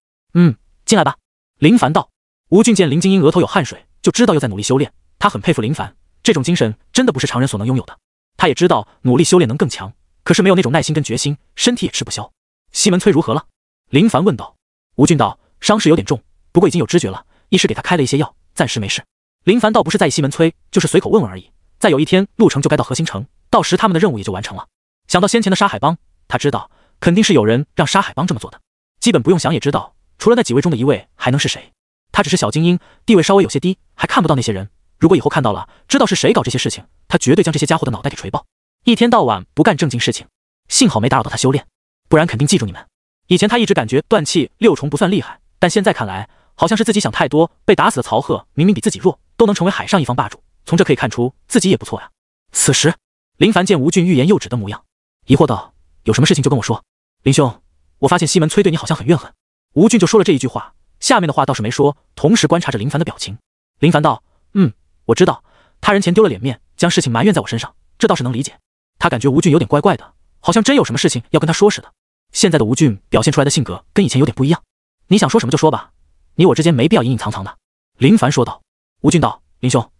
进来吧。林凡道。吴俊见林精英额头有汗水，就知道又在努力修炼。他很佩服林凡，这种精神真的不是常人所能拥有的。他也知道努力修炼能更强，可是没有那种耐心跟决心，身体也吃不消。西门催如何了？林凡问道。吴俊道：伤势有点重，不过已经有知觉了，医师给他开了一些药，暂时没事。林凡倒不是在意西门催，就是随口问问而已。再有一天路程就该到河星城，到时他们的任务也就完成了。想到先前的沙海帮，他知道肯定是有人让沙海帮这么做的，基本不用想也知道，除了那几位中的一位还能是谁。他只是小精英，地位稍微有些低，还看不到那些人。如果以后看到了，知道是谁搞这些事情，他绝对将这些家伙的脑袋给锤爆。一天到晚不干正经事情，幸好没打扰到他修炼，不然肯定记住你们。以前他一直感觉断气六重不算厉害，但现在看来，好像是自己想太多。被打死的曹贺明明比自己弱，都能成为海上一方霸主，从这可以看出自己也不错呀。此时，林凡见吴俊欲言又止的模样，疑惑道：有什么事情就跟我说。林兄，我发现西门催对你好像很怨恨。吴俊就说了这一句话，下面的话倒是没说，同时观察着林凡的表情。林凡道：我知道，他人前丢了脸面，将事情埋怨在我身上，这倒是能理解。他感觉吴俊有点怪怪的，好像真有什么事情要跟他说似的。现在的吴俊表现出来的性格跟以前有点不一样。你想说什么就说吧，你我之间没必要隐隐藏藏的。林凡说道。吴俊道：林兄，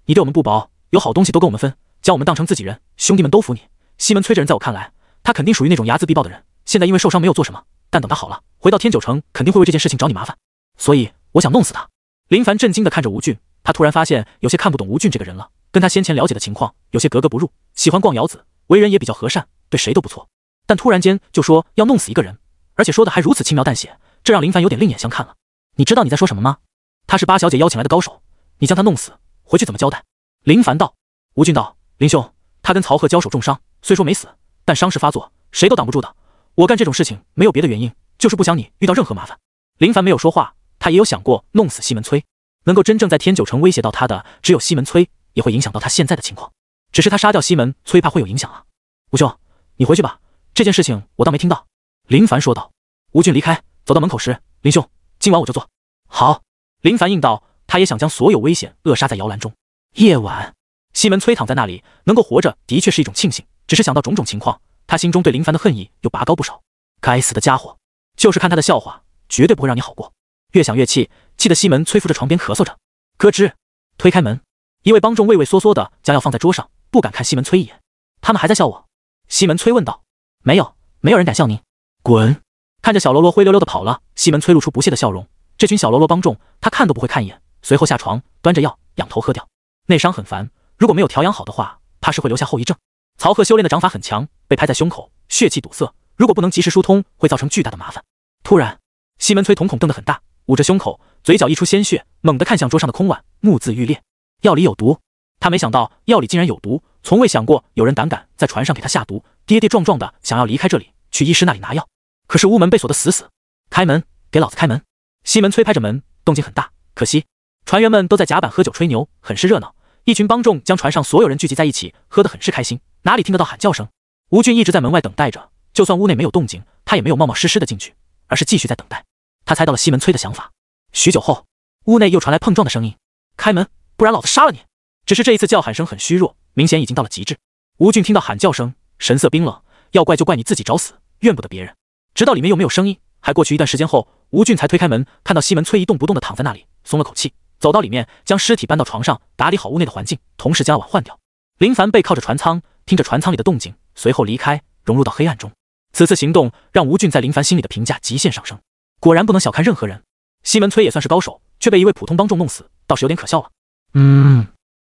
你对我们不薄，有好东西都跟我们分，将我们当成自己人，兄弟们都服你。西门催这人在我看来，他肯定属于那种睚眦必报的人，现在因为受伤没有做什么，但等他好了，回到天九城肯定会为这件事情找你麻烦，所以我想弄死他。林凡震惊地看着吴俊，他突然发现有些看不懂吴俊这个人了，跟他先前了解的情况有些格格不入。喜欢逛窑子，为人也比较和善，对谁都不错，但突然间就说要弄死一个人，而且说的还如此轻描淡写，这让林凡有点另眼相看了。你知道你在说什么吗？他是八小姐邀请来的高手，你将他弄死，回去怎么交代？林凡道。吴俊道：林兄，他跟曹贺交手重伤，虽说没死，但伤势发作，谁都挡不住的。我干这种事情没有别的原因，就是不想你遇到任何麻烦。林凡没有说话，他也有想过弄死西门催，能够真正在天九城威胁到他的，只有西门催，也会影响到他现在的情况。只是他杀掉西门催，怕会有影响啊。吴兄，你回去吧，这件事情我倒没听到。林凡说道。吴俊离开，走到门口时，林兄，今晚我就做。好。林凡应道，他也想将所有危险扼杀在摇篮中。夜晚，西门催躺在那里，能够活着的确是一种庆幸，只是想到种种情况，他心中对林凡的恨意又拔高不少。该死的家伙，就是看他的笑话，绝对不会让你好过。越想越气，气得西门催扶着床边咳嗽着。咯吱，推开门，一位帮众畏畏缩缩的将药放在桌上，不敢看西门催一眼。他们还在笑我？西门催问道。没有，没有人敢笑您。滚！看着小喽啰灰溜溜的跑了，西门催露出不屑的笑容。这群小喽啰帮众，他看都不会看一眼，随后下床，端着药仰头喝掉。内伤很烦，如果没有调养好的话，怕是会留下后遗症。曹贺修炼的掌法很强，被拍在胸口，血气堵塞，如果不能及时疏通，会造成巨大的麻烦。突然，西门催瞳孔瞪得很大，捂着胸口，嘴角溢出鲜血，猛地看向桌上的空碗，目眦欲裂。药里有毒，他没想到药里竟然有毒，从未想过有人胆敢在船上给他下毒，跌跌撞撞的想要离开这里，去医师那里拿药。可是屋门被锁得死死。开门，给老子开门！西门催拍着门，动静很大，可惜船员们都在甲板喝酒吹牛，很是热闹。一群帮众将船上所有人聚集在一起，喝得很是开心，哪里听得到喊叫声？吴俊一直在门外等待着，就算屋内没有动静，他也没有冒冒失失的进去，而是继续在等待。他猜到了西门催的想法。许久后，屋内又传来碰撞的声音。开门，不然老子杀了你！只是这一次叫喊声很虚弱，明显已经到了极致。吴俊听到喊叫声，神色冰冷，要怪就怪你自己找死，怨不得别人。直到里面又没有声音，还过去一段时间后，吴俊才推开门，看到西门催一动不动地躺在那里，松了口气，走到里面，将尸体搬到床上，打理好屋内的环境，同时将碗换掉。林凡背靠着船舱，听着船舱里的动静，随后离开，融入到黑暗中。此次行动让吴俊在林凡心里的评价极限上升。果然不能小看任何人，西门催也算是高手，却被一位普通帮众弄死，倒是有点可笑了。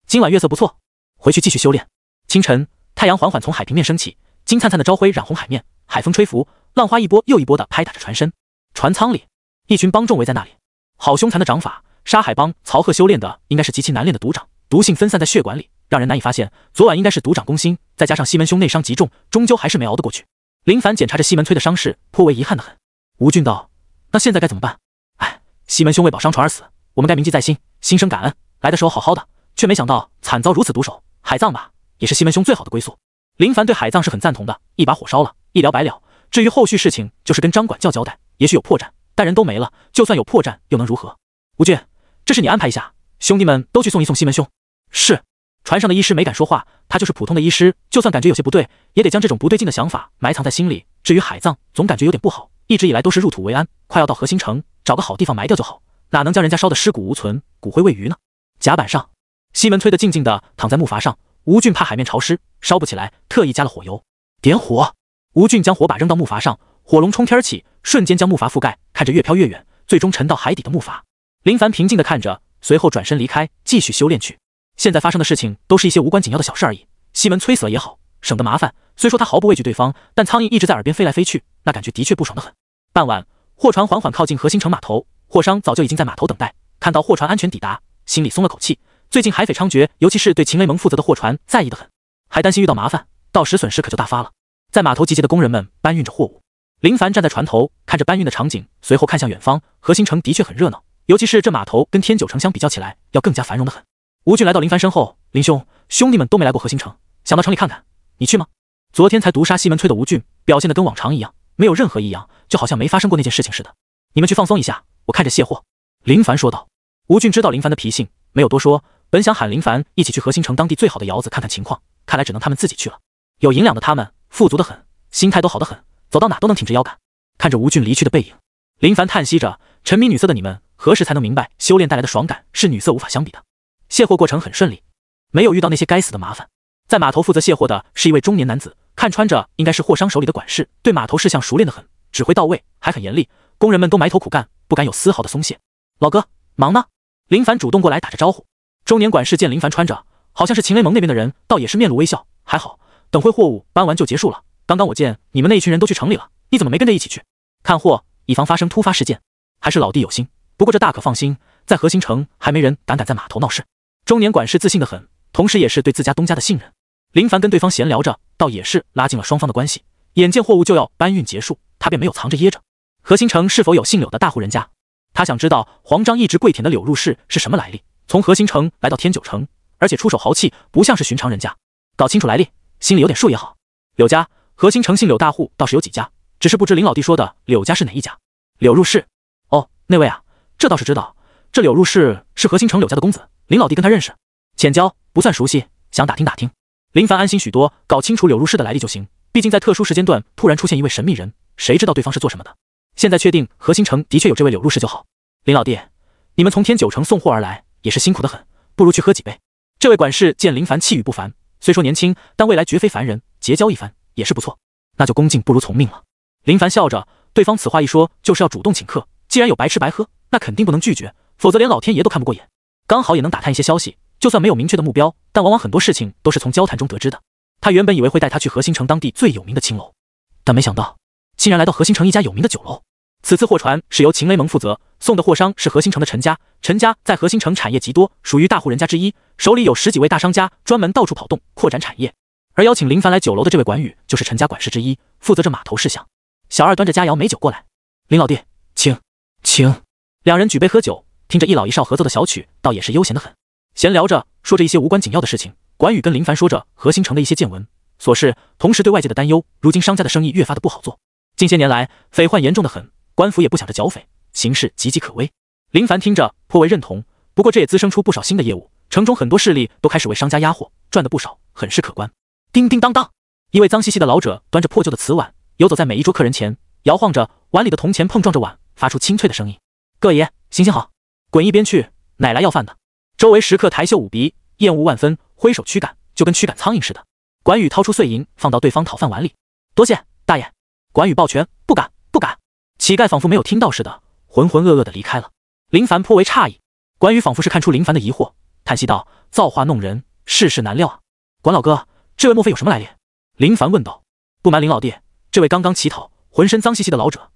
今晚月色不错，回去继续修炼。清晨，太阳缓缓从海平面升起，金灿灿的朝晖染红海面，海风吹拂，浪花一波又一波的拍打着船身。船舱里，一群帮众围在那里。好凶残的掌法，沙海帮曹贺修炼的应该是极其难练的毒掌，毒性分散在血管里，让人难以发现。昨晚应该是毒掌攻心，再加上西门兄内伤极重，终究还是没熬得过去。林凡检查着西门催的伤势，颇为遗憾的很。吴俊道：“那现在该怎么办？”西门兄为保伤船而死，我们该铭记在心，心生感恩。来的时候好好的，却没想到惨遭如此毒手。海葬吧，也是西门兄最好的归宿。林凡对海葬是很赞同的，一把火烧了，一了百了。至于后续事情，就是跟张管教交代，也许有破绽，但人都没了，就算有破绽又能如何？吴俊，这事你安排一下，兄弟们都去送一送西门兄。是。船上的医师没敢说话，他就是普通的医师，就算感觉有些不对，也得将这种不对劲的想法埋藏在心里。至于海葬，总感觉有点不好，一直以来都是入土为安，快要到河心城，找个好地方埋掉就好，哪能将人家烧得尸骨无存，骨灰未余呢？甲板上，西门催得静静的躺在木筏上，吴俊怕海面潮湿，烧不起来，特意加了火油。点火，吴俊将火把扔到木筏上，火龙冲天起，瞬间将木筏覆盖，看着越飘越远，最终沉到海底的木筏。林凡平静地看着，随后转身离开，继续修炼去。现在发生的事情都是一些无关紧要的小事而已，西门催死了也好，省得麻烦。虽说他毫不畏惧对方，但苍蝇一直在耳边飞来飞去，那感觉的确不爽得很。傍晚，货船缓缓靠近河心城码头，货商早就已经在码头等待，看到货船安全抵达，心里松了口气。最近海匪猖獗，尤其是对秦雷盟负责的货船在意得很，还担心遇到麻烦，到时损失可就大发了。在码头集结的工人们搬运着货物，林凡站在船头看着搬运的场景，随后看向远方，河心城的确很热闹，尤其是这码头跟天九城相比较起来，要更加繁荣得很。吴俊来到林凡身后，林兄，兄弟们都没来过河心城，想到城里看看，你去吗？昨天才毒杀西门催的吴俊表现得跟往常一样，没有任何异样，就好像没发生过那件事情似的。你们去放松一下，我看着卸货。林凡说道。吴俊知道林凡的脾性，没有多说，本想喊林凡一起去河心城当地最好的窑子看看情况，看来只能他们自己去了。有银两的他们富足得很，心态都好得很，走到哪都能挺直腰杆。看着吴俊离去的背影，林凡叹息着，沉迷女色的你们何时才能明白修炼带来的爽感是女色无法相比的。卸货过程很顺利，没有遇到那些该死的麻烦。在码头负责卸货的是一位中年男子，看穿着应该是货商手里的管事，对码头事项熟练得很，指挥到位，还很严厉，工人们都埋头苦干，不敢有丝毫的松懈。老哥，忙呢？林凡主动过来打着招呼。中年管事见林凡穿着，好像是秦雷盟那边的人，倒也是面露微笑，还好，等会货物搬完就结束了。刚刚我见你们那一群人都去城里了，你怎么没跟着一起去看货，以防发生突发事件？还是老弟有心，不过这大可放心，在河心城还没人敢在码头闹事。中年管事自信得很，同时也是对自家东家的信任。林凡跟对方闲聊着，倒也是拉近了双方的关系。眼见货物就要搬运结束，他便没有藏着掖着。河心城是否有姓柳的大户人家？他想知道黄章一直跪舔的柳入氏是什么来历，从河心城来到天九城，而且出手豪气，不像是寻常人家。搞清楚来历，心里有点数也好。柳家、河心城姓柳大户倒是有几家，只是不知林老弟说的柳家是哪一家。柳入氏，哦，那位啊，这倒是知道。这柳入氏是河心城柳家的公子，林老弟跟他认识，浅交，不算熟悉，想打听打听。林凡安心许多，搞清楚柳入氏的来历就行。毕竟在特殊时间段突然出现一位神秘人，谁知道对方是做什么的？现在确定河心城的确有这位柳入氏就好。林老弟，你们从天九城送货而来，也是辛苦得很，不如去喝几杯。这位管事见林凡气宇不凡，虽说年轻，但未来绝非凡人，结交一番也是不错。那就恭敬不如从命了。林凡笑着，对方此话一说，就是要主动请客，既然有白吃白喝，那肯定不能拒绝，否则连老天爷都看不过眼。刚好也能打探一些消息，就算没有明确的目标，但往往很多事情都是从交谈中得知的。他原本以为会带他去河心城当地最有名的青楼，但没想到竟然来到河心城一家有名的酒楼。此次货船是由秦雷蒙负责，送的货商是河心城的陈家。陈家在河心城产业极多，属于大户人家之一，手里有10几位大商家，专门到处跑动扩展产业。而邀请林凡来酒楼的这位管宇，就是陈家管事之一，负责着码头事项。小二端着佳肴美酒过来，林老弟，请。两人举杯喝酒，听着一老一少合奏的小曲，倒也是悠闲得很。闲聊着，说着一些无关紧要的事情。管宇跟林凡说着河心城的一些见闻琐事，同时对外界的担忧。如今商家的生意越发的不好做，近些年来匪患严重的很，官府也不想着剿匪，形势岌岌可危。林凡听着颇为认同，不过这也滋生出不少新的业务，城中很多势力都开始为商家压货，赚得不少，很是可观。叮叮当当，一位脏兮兮的老者端着破旧的瓷碗游走在每一桌客人前，摇晃着碗里的铜钱碰撞着碗，发出清脆的声音。各爷行行好，滚一边去，哪来要饭的？周围食客抬袖捂鼻，厌恶万分，挥手驱赶，就跟驱赶苍蝇似的。管宇掏出碎银放到对方讨饭碗里，多谢大爷。管宇抱拳，不敢。乞丐仿佛没有听到似的，浑浑噩噩地离开了。林凡颇为诧异，管宇仿佛是看出林凡的疑惑，叹息道：造化弄人，世事难料啊。管老哥，这位莫非有什么来历？林凡问道。不瞒林老弟，这位刚刚乞讨，浑身脏兮兮的老者，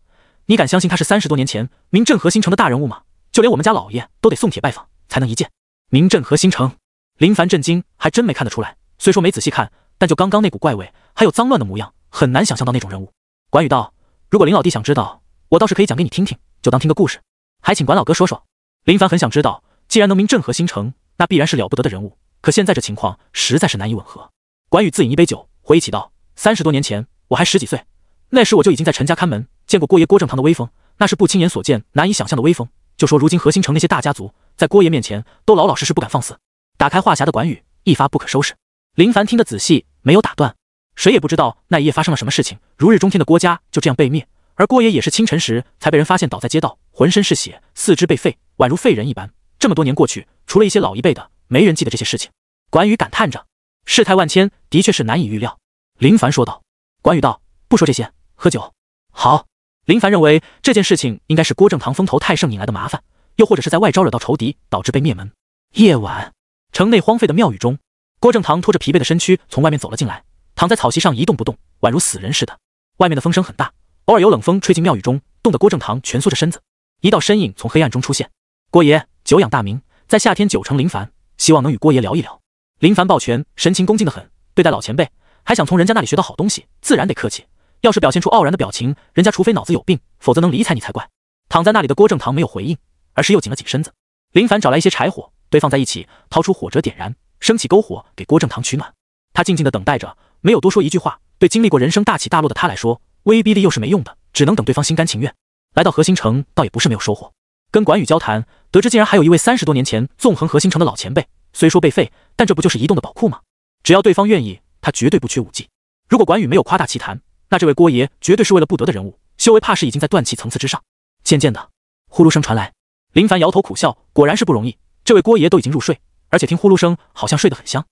你敢相信他是30多年前名震河心城的大人物吗？就连我们家老爷都得送帖拜访才能一见。名震河心城，林凡震惊，还真没看得出来。虽说没仔细看，但就刚刚那股怪味，还有脏乱的模样，很难想象到那种人物。管宇道：如果林老弟想知道，我倒是可以讲给你听听，就当听个故事。还请管老哥说说。林凡很想知道，既然能名震河心城，那必然是了不得的人物，可现在这情况实在是难以吻合。管宇自饮一杯酒，回忆起道：30多年前我还10几岁，那时我就已经在陈家看门，见过郭爷郭正堂的威风，那是不亲眼所见难以想象的威风。就说如今河心城那些大家族，在郭爷面前都老老实实不敢放肆。打开话匣的管宇一发不可收拾。林凡听得仔细，没有打断。谁也不知道那一夜发生了什么事情，如日中天的郭家就这样被灭，而郭爷也是清晨时才被人发现倒在街道，浑身是血，四肢被废，宛如废人一般。这么多年过去，除了一些老一辈的，没人记得这些事情。管宇感叹着，事态万千，的确是难以预料。林凡说道。管宇道：不说这些，喝酒。好。林凡认为这件事情应该是郭正堂风头太盛引来的麻烦，又或者是在外招惹到仇敌，导致被灭门。夜晚，城内荒废的庙宇中，郭正堂拖着疲惫的身躯从外面走了进来，躺在草席上一动不动，宛如死人似的。外面的风声很大，偶尔有冷风吹进庙宇中，冻得郭正堂蜷缩着身子。一道身影从黑暗中出现。郭爷久仰大名，在夏天9城林凡，希望能与郭爷聊一聊。林凡抱拳，神情恭敬得很，对待老前辈，还想从人家那里学到好东西，自然得客气。要是表现出傲然的表情，人家除非脑子有病，否则能理睬你才怪。躺在那里的郭正堂没有回应，而是又紧了紧身子。林凡找来一些柴火，堆放在一起，掏出火折点燃，升起篝火，给郭正堂取暖。他静静地等待着，没有多说一句话。对经历过人生大起大落的他来说，威逼力又是没用的，只能等对方心甘情愿。来到河心城，倒也不是没有收获。跟管宇交谈，得知竟然还有一位30多年前纵横河心城的老前辈，虽说被废，但这不就是移动的宝库吗？只要对方愿意，他绝对不缺武技。如果管宇没有夸大其谈，那这位郭爷绝对是为了不得的人物，修为怕是已经在断气层次之上。渐渐的，呼噜声传来，林凡摇头苦笑，果然是不容易。这位郭爷都已经入睡，而且听呼噜声好像睡得很香。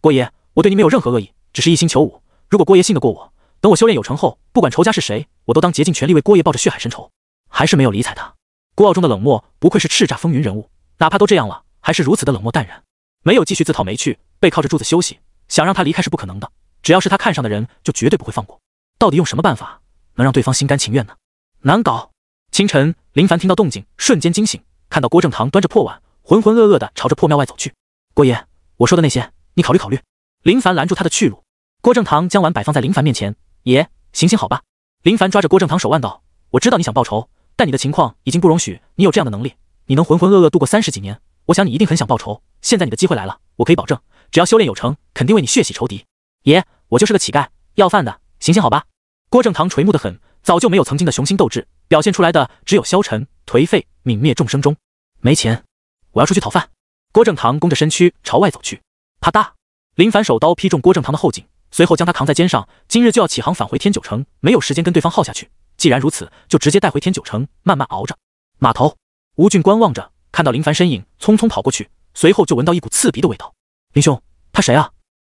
郭爷，我对你没有任何恶意，只是一心求武。如果郭爷信得过我，等我修炼有成后，不管仇家是谁，我都当竭尽全力为郭爷报着血海深仇。还是没有理睬他。郭傲中的冷漠，不愧是叱咤风云人物，哪怕都这样了，还是如此的冷漠淡然。没有继续自讨没趣，背靠着柱子休息，想让他离开是不可能的。只要是他看上的人，就绝对不会放过。到底用什么办法能让对方心甘情愿呢？难搞。清晨，林凡听到动静，瞬间惊醒，看到郭正堂端着破碗，浑浑噩噩地朝着破庙外走去。郭爷，我说的那些，你考虑考虑。林凡拦住他的去路。郭正堂将碗摆放在林凡面前，爷，行行好吧。林凡抓着郭正堂手腕道：我知道你想报仇，但你的情况已经不容许你有这样的能力，你能浑浑噩噩度过30几年，我想你一定很想报仇。现在你的机会来了，我可以保证，只要修炼有成，肯定为你血洗仇敌。爷，我就是个乞丐，要饭的，行行好吧。郭正堂垂暮得很，早就没有曾经的雄心斗志，表现出来的只有消沉、颓废、泯灭众生中。没钱，我要出去讨饭。郭正堂弓着身躯朝外走去。啪嗒，林凡手刀劈中郭正堂的后颈，随后将他扛在肩上。今日就要起航返回天九城，没有时间跟对方耗下去。既然如此，就直接带回天九城，慢慢熬着。码头，吴俊观望着，看到林凡身影，匆匆跑过去，随后就闻到一股刺鼻的味道。林兄，他谁啊？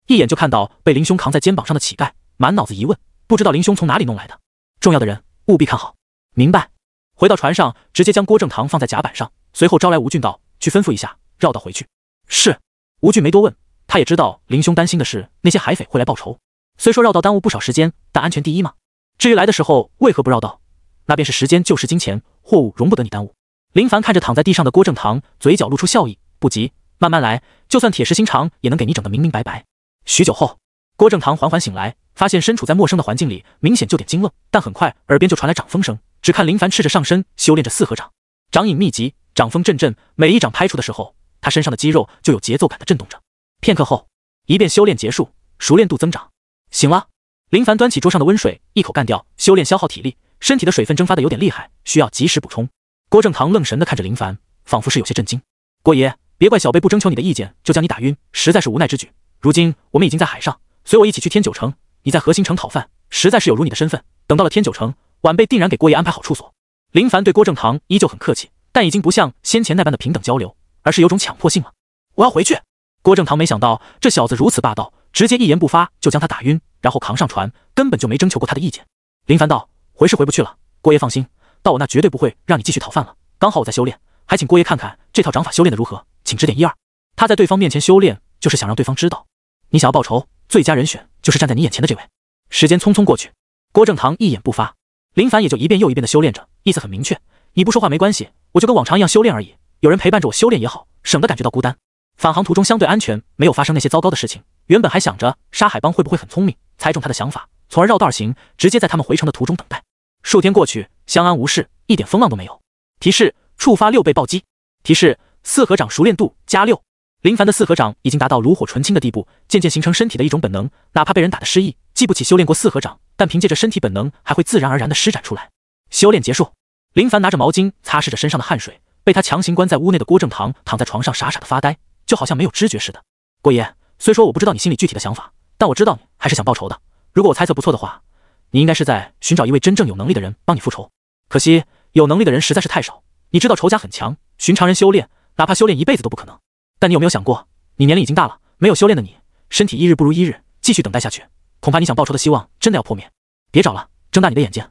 一眼就看到被林兄扛在肩膀上的乞丐，满脑子疑问，不知道林兄从哪里弄来的。重要的人，务必看好。明白。回到船上，直接将郭正堂放在甲板上，随后招来吴俊道：“去吩咐一下，绕道回去。”是。吴俊没多问，他也知道林兄担心的是那些海匪会来报仇。虽说绕道耽误不少时间，但安全第一嘛。至于来的时候为何不绕道，那便是时间就是金钱，货物容不得你耽误。林凡看着躺在地上的郭正堂，嘴角露出笑意：“不急，慢慢来，就算铁石心肠，也能给你整得明明白白。”许久后，郭正堂缓缓醒来，发现身处在陌生的环境里，明显就点惊愣，但很快耳边就传来掌风声。只看林凡赤着上身修炼着四合掌，掌影密集，掌风阵阵，每一掌拍出的时候，他身上的肌肉就有节奏感的震动着。片刻后，一遍修炼结束，熟练度增长。醒了，林凡端起桌上的温水，一口干掉。修炼消耗体力，身体的水分蒸发的有点厉害，需要及时补充。郭正堂愣神地看着林凡，仿佛是有些震惊。郭爷，别怪小辈不征求你的意见就将你打晕，实在是无奈之举。如今我们已经在海上，随我一起去天九城。你在河心城讨饭，实在是有辱你的身份。等到了天九城，晚辈定然给郭爷安排好处所。林凡对郭正堂依旧很客气，但已经不像先前那般的平等交流，而是有种强迫性了。我要回去。郭正堂没想到这小子如此霸道，直接一言不发就将他打晕，然后扛上船，根本就没征求过他的意见。林凡道：“回是回不去了，郭爷放心，到我那绝对不会让你继续讨饭了。刚好我在修炼，还请郭爷看看这套掌法修炼的如何，请指点一二。”他在对方面前修炼，就是想让对方知道，你想要报仇，最佳人选就是站在你眼前的这位。时间匆匆过去，郭正堂一言不发，林凡也就一遍又一遍的修炼着，意思很明确，你不说话没关系，我就跟往常一样修炼而已，有人陪伴着我修炼也好，省得感觉到孤单。返航途中相对安全，没有发生那些糟糕的事情。原本还想着沙海帮会不会很聪明，猜中他的想法，从而绕道而行，直接在他们回城的途中等待。数天过去，相安无事，一点风浪都没有。提示：触发6倍暴击。提示：四合掌熟练度+6。林凡的四合掌已经达到炉火纯青的地步，渐渐形成身体的一种本能，哪怕被人打得失忆，记不起修炼过四合掌，但凭借着身体本能，还会自然而然地施展出来。修炼结束，林凡拿着毛巾擦拭着身上的汗水，被他强行关在屋内的郭正堂躺在床上傻傻的发呆，就好像没有知觉似的。郭爷，虽说我不知道你心里具体的想法，但我知道你还是想报仇的。如果我猜测不错的话，你应该是在寻找一位真正有能力的人帮你复仇。可惜有能力的人实在是太少，你知道仇家很强，寻常人修炼，哪怕修炼一辈子都不可能。但你有没有想过，你年龄已经大了，没有修炼的你，身体一日不如一日，继续等待下去，恐怕你想报仇的希望真的要破灭。别找了，睁大你的眼睛，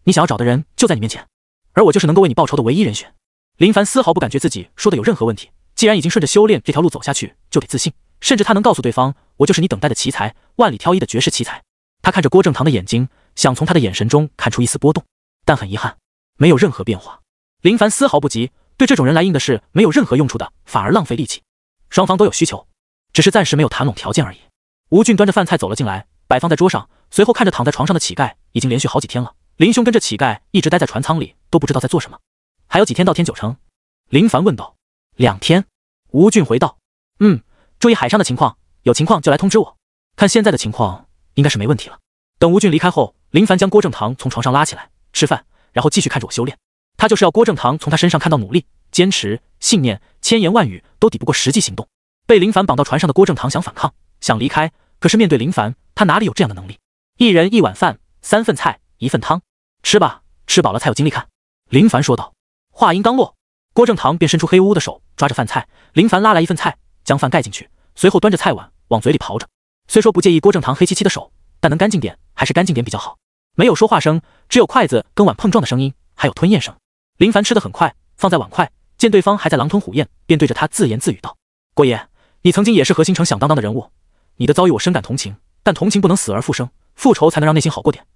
你想要找的人就在你面前，而我就是能够为你报仇的唯一人选。林凡丝毫不感觉自己说的有任何问题，既然已经顺着修炼这条路走下去，就得自信，甚至他能告诉对方，我就是你等待的奇才，万里挑一的绝世奇才。他看着郭正堂的眼睛，想从他的眼神中看出一丝波动，但很遗憾，没有任何变化。林凡丝毫不急，对这种人来硬的是没有任何用处的，反而浪费力气。双方都有需求，只是暂时没有谈拢条件而已。吴俊端着饭菜走了进来，摆放在桌上，随后看着躺在床上的乞丐，已经连续好几天了。林兄跟着乞丐一直待在船舱里，都不知道在做什么。还有几天到天九城？林凡问道。2天。吴俊回道。注意海上的情况，有情况就来通知我。看现在的情况，应该是没问题了。等吴俊离开后，林凡将郭正堂从床上拉起来，吃饭，然后继续看着我修炼。他就是要郭正堂从他身上看到努力、坚持、信念，千言万语都抵不过实际行动。被林凡绑到船上的郭正堂想反抗，想离开，可是面对林凡，他哪里有这样的能力？一人1碗饭，3份菜，1份汤，吃吧，吃饱了才有精力看。林凡说道。话音刚落，郭正堂便伸出黑乎乎的手抓着饭菜，林凡拉来1份菜，将饭盖进去，随后端着菜碗往嘴里刨着。虽说不介意郭正堂黑漆漆的手，但能干净点还是干净点比较好。没有说话声，只有筷子跟碗碰撞的声音，还有吞咽声。林凡吃得很快，放在碗筷，见对方还在狼吞虎咽，便对着他自言自语道：郭爷，你曾经也是河心城响当当的人物，你的遭遇我深感同情，但同情不能死而复生，复仇才能让内心好过点。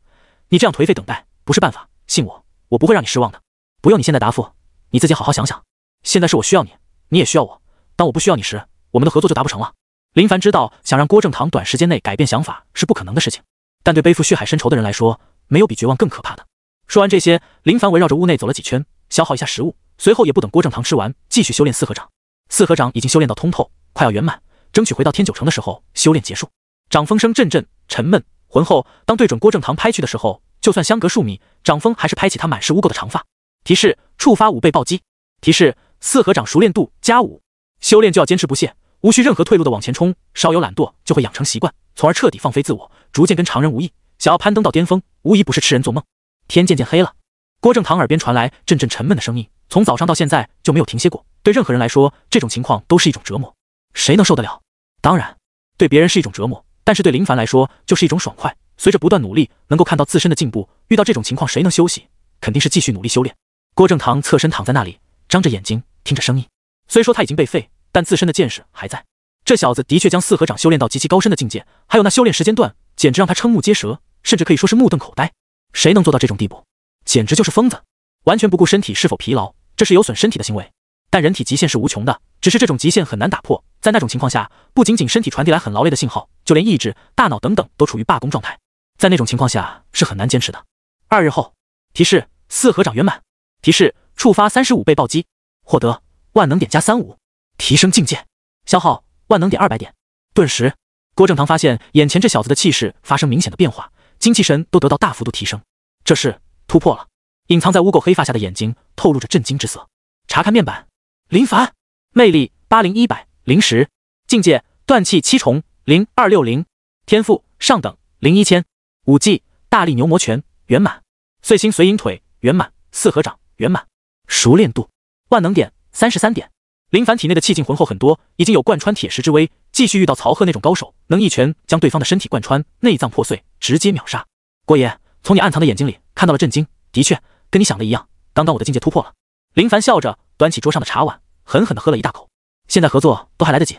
你这样颓废等待不是办法，信我，我不会让你失望的。不用你现在答复，你自己好好想想。现在是我需要你，你也需要我。当我不需要你时，我们的合作就达不成了。林凡知道想让郭正堂短时间内改变想法是不可能的事情，但对背负血海深仇的人来说，没有比绝望更可怕的。说完这些，林凡围绕着屋内走了几圈，消耗一下食物，随后也不等郭正堂吃完，继续修炼四合掌。四合掌已经修炼到通透，快要圆满，争取回到天九成的时候修炼结束。掌风声阵阵，沉闷浑厚。当对准郭正堂拍去的时候，就算相隔数米，掌风还是拍起他满是污垢的长发。提示：触发5倍暴击。提示：四合掌熟练度+5。修炼就要坚持不懈，无需任何退路的往前冲，稍有懒惰就会养成习惯，从而彻底放飞自我，逐渐跟常人无异。想要攀登到巅峰，无疑不是痴人做梦。天渐渐黑了，郭正堂耳边传来阵阵沉闷的声音，从早上到现在就没有停歇过。对任何人来说，这种情况都是一种折磨，谁能受得了？当然，对别人是一种折磨，但是对林凡来说就是一种爽快。随着不断努力，能够看到自身的进步，遇到这种情况谁能休息？肯定是继续努力修炼。郭正堂侧身躺在那里，张着眼睛听着声音。虽说他已经被废，但自身的见识还在。这小子的确将四合掌修炼到极其高深的境界，还有那修炼时间段，简直让他瞠目结舌，甚至可以说是目瞪口呆。谁能做到这种地步？简直就是疯子，完全不顾身体是否疲劳，这是有损身体的行为。但人体极限是无穷的，只是这种极限很难打破。在那种情况下，不仅仅身体传递来很劳累的信号，就连意志、大脑等等都处于罢工状态。在那种情况下是很难坚持的。2日后，提示：四合掌圆满。提示：触发35倍暴击，获得万能点+35，提升境界，消耗万能点200点。顿时，郭正堂发现眼前这小子的气势发生明显的变化，精气神都得到大幅度提升。这是突破了。隐藏在污垢黑发下的眼睛透露着震惊之色。查看面板，林凡，魅力80-100，零10，境界断气7重0260，天赋上等01000，武技大力牛魔拳圆满，碎星随影腿圆满，四合掌圆满，熟练度万能点33点。林凡体内的气劲浑厚很多，已经有贯穿铁石之威，继续遇到曹贺那种高手，能一拳将对方的身体贯穿，内脏破碎，直接秒杀。郭爷，从你暗藏的眼睛里看到了震惊，的确跟你想的一样，刚刚我的境界突破了。林凡笑着端起桌上的茶碗，狠狠地喝了一大口。现在合作都还来得及，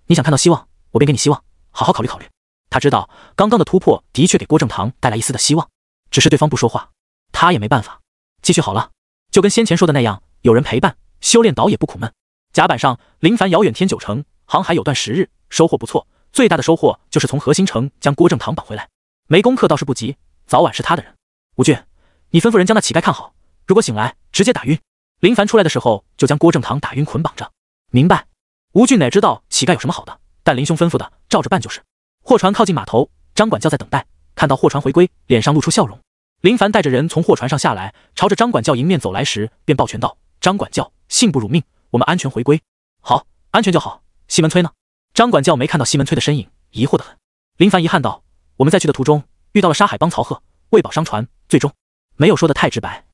你想看到希望，我便给你希望，好好考虑考虑。他知道刚刚的突破的确给郭正堂带来一丝的希望，只是对方不说话，他也没办法。继续好了，就跟先前说的那样，有人陪伴，修炼倒也不苦闷。甲板上，林凡遥远天九城，航海有段10日，收获不错。最大的收获就是从核心城将郭正堂绑回来。没功课倒是不急，早晚是他的人。吴俊，你吩咐人将那乞丐看好，如果醒来直接打晕。林凡出来的时候就将郭正堂打晕捆绑着。明白。吴俊哪知道乞丐有什么好的，但林兄吩咐的照着办就是。货船靠近码头，张管教在等待，看到货船回归，脸上露出笑容。林凡带着人从货船上下来，朝着张管教迎面走来时，便抱拳道：张管教，幸不辱命，我们安全回归。好，安全就好。西门催呢？张管教没看到西门催的身影，疑惑得很。林凡遗憾道：我们在去的途中遇到了沙海帮曹贺，为保商船，最终没有说的太直白，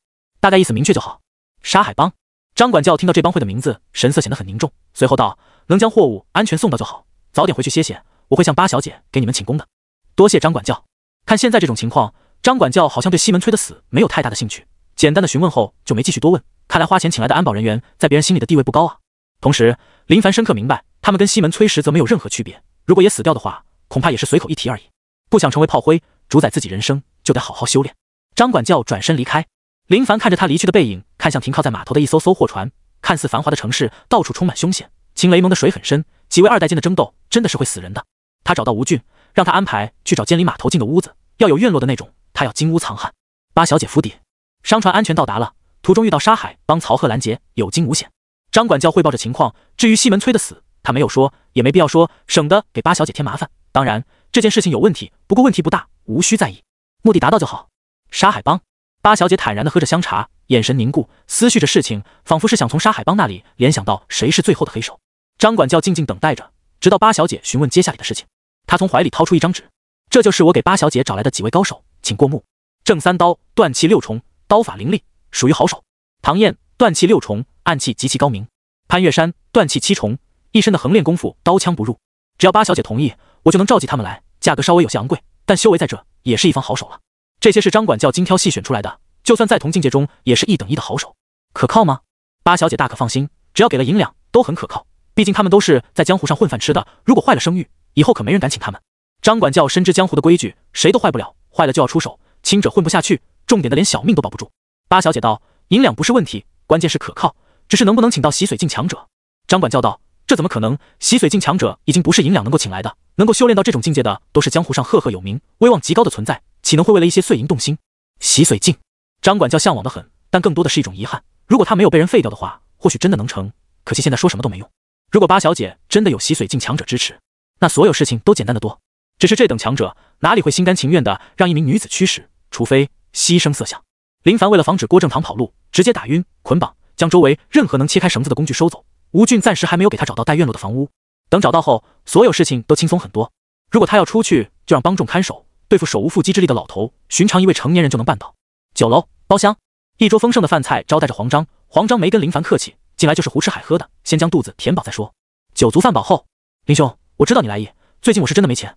大概意思明确就好。沙海帮。张管教听到这帮会的名字，神色显得很凝重，随后道：能将货物安全送到就好，早点回去歇歇，我会向八小姐给你们请功的。多谢张管教。看现在这种情况，张管教好像对西门催的死没有太大的兴趣，简单的询问后就没继续多问。看来花钱请来的安保人员在别人心里的地位不高啊。同时，林凡深刻明白，他们跟西门催实则没有任何区别，如果也死掉的话，恐怕也是随口一提而已。不想成为炮灰，主宰自己人生，就得好好修炼。张管教转身离开。林凡看着他离去的背影，看向停靠在码头的一艘艘货船，看似繁华的城市到处充满凶险，秦雷盟的水很深，几位二代间的争斗真的是会死人的。他找到吴俊，让他安排去找监理码头进的屋子，要有院落的那种，他要金屋藏汉。八小姐府邸，商船安全到达了，途中遇到沙海帮曹贺拦截，有惊无险。张管教汇报着情况，至于西门催的死，他没有说，也没必要说，省得给八小姐添麻烦。当然，这件事情有问题，不过问题不大，无需在意，目的达到就好。沙海帮。八小姐坦然地喝着香茶，眼神凝固，思绪着事情，仿佛是想从沙海帮那里联想到谁是最后的黑手。张管教静静等待着，直到八小姐询问接下来的事情。他从怀里掏出一张纸，这就是我给八小姐找来的几位高手，请过目。正三刀，断气6重，刀法凌厉，属于好手。唐燕，断气6重，暗器极其高明。潘月山，断气7重，一身的横练功夫，刀枪不入。只要八小姐同意，我就能召集他们来，价格稍微有些昂贵，但修为在这，也是一方好手了。这些是张管教精挑细选出来的，就算在同境界中，也是1等1的好手。可靠吗？八小姐大可放心，只要给了银两，都很可靠。毕竟他们都是在江湖上混饭吃的，如果坏了声誉，以后可没人敢请他们。张管教深知江湖的规矩，谁都坏不了，坏了就要出手，轻者混不下去，重点的连小命都保不住。八小姐道：银两不是问题，关键是可靠，只是能不能请到洗髓境强者。张管教道：这怎么可能？洗髓境强者已经不是银两能够请来的，能够修炼到这种境界的，都是江湖上赫赫有名、威望极高的存在，岂能会为了一些碎银动心？洗髓境，张管教向往的很，但更多的是一种遗憾。如果他没有被人废掉的话，或许真的能成。可惜现在说什么都没用。如果八小姐真的有洗髓境强者支持，那所有事情都简单得多。只是这等强者哪里会心甘情愿的让一名女子驱使，除非牺牲色相。林凡为了防止郭正堂跑路，直接打晕、捆绑，将周围任何能切开绳子的工具收走。吴俊暂时还没有给他找到带院落的房屋，等找到后，所有事情都轻松很多。如果他要出去，就让帮众看守，对付手无缚鸡之力的老头，寻常一位成年人就能办到。酒楼包厢，一桌丰盛的饭菜招待着黄章。黄章没跟林凡客气，进来就是胡吃海喝的，先将肚子填饱再说。酒足饭饱后，林兄，我知道你来意，最近我是真的没钱，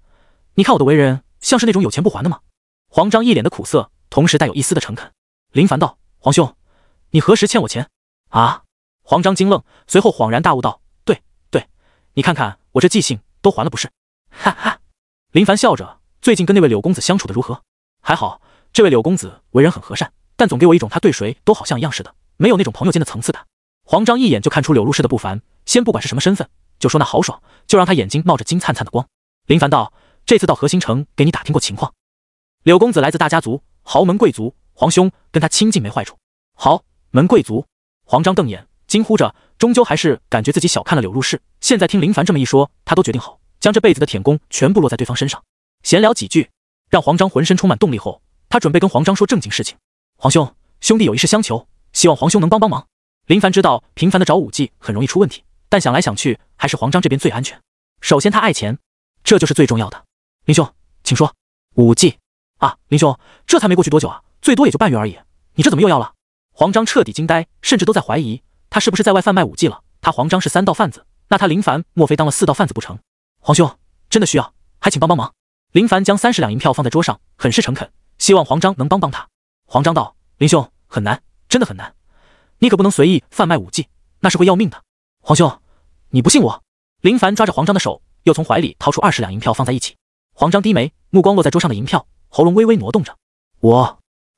你看我的为人像是那种有钱不还的吗？黄章一脸的苦涩，同时带有一丝的诚恳。林凡道：黄兄，你何时欠我钱啊？黄章惊愣，随后恍然大悟道：对，你看看我这记性都还了不是？哈哈。林凡笑着，最近跟那位柳公子相处的如何？还好，这位柳公子为人很和善，但总给我一种他对谁都好像一样似的，没有那种朋友间的层次感。黄章一眼就看出柳陆氏的不凡，先不管是什么身份，就说那豪爽，就让他眼睛冒着金灿灿的光。林凡道：这次到河心城给你打听过情况，柳公子来自大家族，豪门贵族，黄兄跟他亲近没坏处。豪门贵族？黄章瞪眼惊呼着，终究还是感觉自己小看了柳陆氏。现在听林凡这么一说，他都决定好将这辈子的舔功全部落在对方身上。闲聊几句，让黄章浑身充满动力后，他准备跟黄章说正经事情。黄兄，兄弟有一事相求，希望黄兄能帮帮忙。林凡知道频繁的找武技很容易出问题，但想来想去，还是黄章这边最安全。首先他爱钱，这就是最重要的。林兄，请说。武技啊，林兄，这才没过去多久啊，最多也就半月而已，你这怎么又要了？黄章彻底惊呆，甚至都在怀疑他是不是在外贩卖武技了。他黄章是3道贩子，那他林凡莫非当了4道贩子不成？黄兄，真的需要，还请帮帮忙。林凡将30两银票放在桌上，很是诚恳，希望黄章能帮帮他。黄章道：林兄，很难，真的很难，你可不能随意贩卖武技，那是会要命的。黄兄，你不信我？林凡抓着黄章的手，又从怀里掏出20两银票放在一起。黄章低眉，目光落在桌上的银票，喉咙微微挪动着。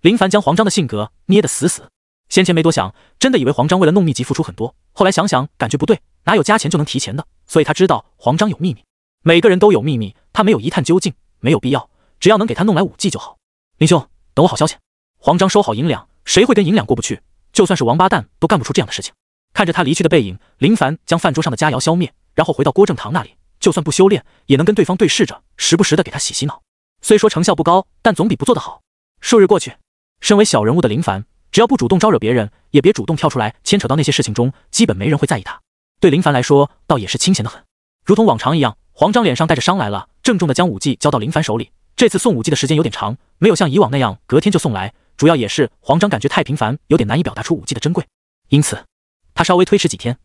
林凡将黄章的性格捏得死死，先前没多想，真的以为黄章为了弄秘籍付出很多，后来想想感觉不对，哪有加钱就能提钱的？所以他知道黄章有秘密，每个人都有秘密，他没有一探究竟，没有必要，只要能给他弄来武技就好。林兄，等我好消息。黄章收好银两，谁会跟银两过不去？就算是王八蛋都干不出这样的事情。看着他离去的背影，林凡将饭桌上的佳肴消灭，然后回到郭正堂那里，就算不修炼，也能跟对方对视着，时不时的给他洗洗脑。虽说成效不高，但总比不做得好。数日过去，身为小人物的林凡，只要不主动招惹别人，也别主动跳出来牵扯到那些事情中，基本没人会在意他。对林凡来说，倒也是清闲得很。如同往常一样，黄章脸上带着伤来了，郑重的将武技交到林凡手里。这次送武技的时间有点长，没有像以往那样隔天就送来，主要也是黄章感觉太频繁，有点难以表达出武技的珍贵，因此他稍微推迟几天。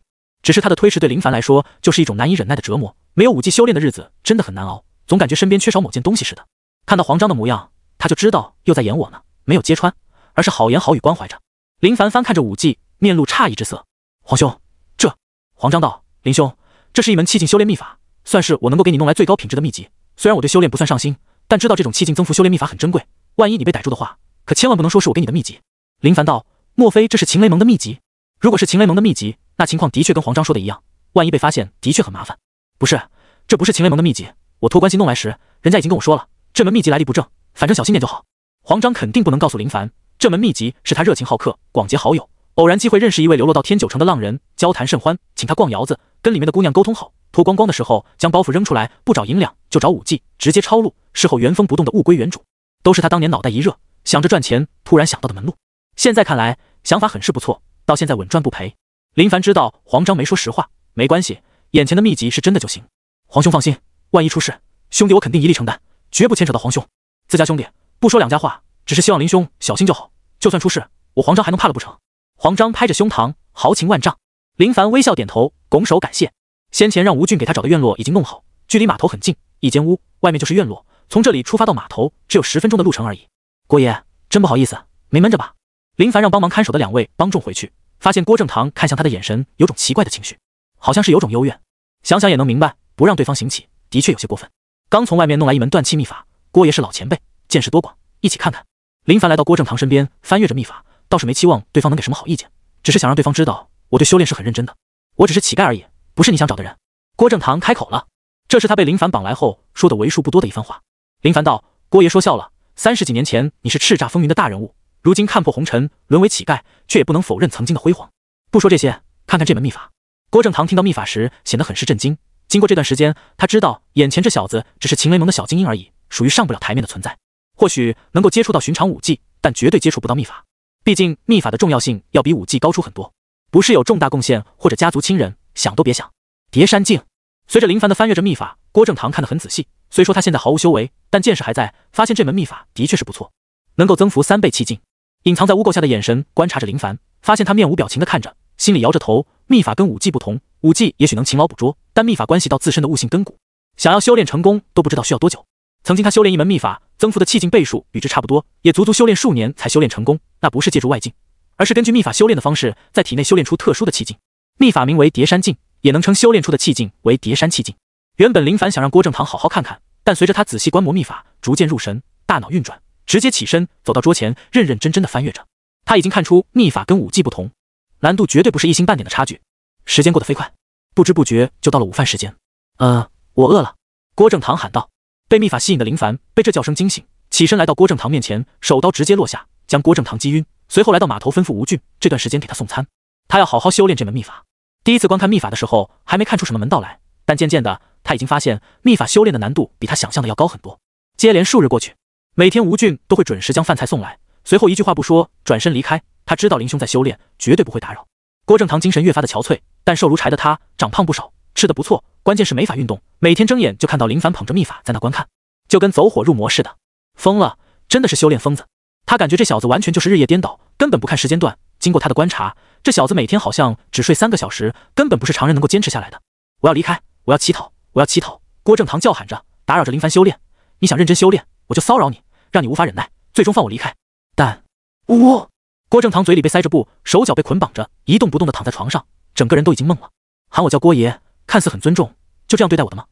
只是他的推迟对林凡来说就是一种难以忍耐的折磨，没有武技修炼的日子真的很难熬，总感觉身边缺少某件东西似的。看到黄章的模样，他就知道又在演我呢，没有揭穿，而是好言好语关怀着。林凡翻看着武技，面露诧异之色。黄兄，这……黄章道：林兄，这是一门气境修炼秘法，算是我能够给你弄来最高品质的秘籍。虽然我对修炼不算上心，但知道这种气境增幅修炼秘法很珍贵，万一你被逮住的话，可千万不能说是我给你的秘籍。林凡道：莫非这是秦雷盟的秘籍？如果是秦雷盟的秘籍，那情况的确跟黄章说的一样，万一被发现，的确很麻烦。不是，这不是秦雷盟的秘籍，我托关系弄来时，人家已经跟我说了，这门秘籍来历不正，反正小心点就好。黄章肯定不能告诉林凡，这门秘籍是他热情好客，广结好友，偶然机会认识一位流落到天九城的浪人，交谈甚欢，请他逛窑子，跟里面的姑娘沟通好，脱光光的时候将包袱扔出来，不找银两就找武技，直接抄录，事后原封不动的物归原主，都是他当年脑袋一热，想着赚钱，突然想到的门路。现在看来，想法很是不错，到现在稳赚不赔。林凡知道黄章没说实话，没关系，眼前的秘籍是真的就行。黄兄放心，万一出事，兄弟我肯定一力承担，绝不牵扯到黄兄。自家兄弟不说两家话，只是希望林兄小心就好，就算出事，我黄章还能怕了不成？黄章拍着胸膛，豪情万丈。林凡微笑点头，拱手感谢。先前让吴俊给他找的院落已经弄好，距离码头很近，一间屋，外面就是院落，从这里出发到码头只有10分钟的路程而已。郭爷，真不好意思，没闷着吧？林凡让帮忙看守的2位帮众回去，发现郭正堂看向他的眼神有种奇怪的情绪，好像是有种幽怨。想想也能明白，不让对方行乞，的确有些过分。刚从外面弄来一门断气秘法，郭爷是老前辈，见识多广，一起看看。林凡来到郭正堂身边，翻阅着秘法，倒是没期望对方能给什么好意见，只是想让对方知道我对修炼是很认真的，我只是乞丐而已，不是你想找的人。郭正堂开口了，这是他被林凡绑来后说的为数不多的一番话。林凡道：郭爷说笑了，30几年前你是叱咤风云的大人物，如今看破红尘，沦为乞丐，却也不能否认曾经的辉煌。不说这些，看看这门秘法。郭正堂听到秘法时，显得很是震惊。经过这段时间，他知道眼前这小子只是秦雷盟的小精英而已，属于上不了台面的存在。或许能够接触到寻常武技，但绝对接触不到秘法。毕竟秘法的重要性要比武技高出很多，不是有重大贡献或者家族亲人，想都别想。叠山镜，随着林凡的翻阅着秘法，郭正堂看得很仔细。虽说他现在毫无修为，但见识还在，发现这门秘法的确是不错，能够增幅3倍气劲。隐藏在污垢下的眼神观察着林凡，发现他面无表情地看着，心里摇着头。秘法跟武技不同，武技也许能勤劳捕捉，但秘法关系到自身的悟性根骨，想要修炼成功都不知道需要多久。曾经他修炼一门秘法，增幅的气劲倍数与之差不多，也足足修炼数年才修炼成功。那不是借助外境，而是根据秘法修炼的方式，在体内修炼出特殊的气劲。秘法名为叠山镜，也能称修炼出的气劲为叠山气劲。原本林凡想让郭正堂好好看看，但随着他仔细观摩秘法，逐渐入神，大脑运转，直接起身走到桌前，认认真真的翻阅着。他已经看出秘法跟武技不同，难度绝对不是一星半点的差距。时间过得飞快，不知不觉就到了午饭时间。我饿了。郭正堂喊道。被秘法吸引的林凡被这叫声惊醒，起身来到郭正堂面前，手刀直接落下，将郭正堂击晕。随后来到码头吩咐吴俊这段时间给他送餐，他要好好修炼这门秘法。第一次观看秘法的时候，还没看出什么门道来，但渐渐的他已经发现秘法修炼的难度比他想象的要高很多。接连数日过去，每天吴俊都会准时将饭菜送来，随后一句话不说，转身离开。他知道林兄在修炼，绝对不会打扰。郭正堂精神越发的憔悴，但瘦如柴的他长胖不少，吃得不错，关键是没法运动，每天睁眼就看到林凡捧着秘法在那观看，就跟走火入魔似的。疯了，真的是修炼疯子。他感觉这小子完全就是日夜颠倒，根本不看时间段。经过他的观察，这小子每天好像只睡3个小时，根本不是常人能够坚持下来的。我要离开，我要乞讨，我要乞讨！郭正堂叫喊着，打扰着林凡修炼。你想认真修炼，我就骚扰你，让你无法忍耐，最终放我离开。但郭正堂嘴里被塞着布，手脚被捆绑着，一动不动地躺在床上，整个人都已经懵了。喊我叫郭爷，看似很尊重，就这样对待我的吗？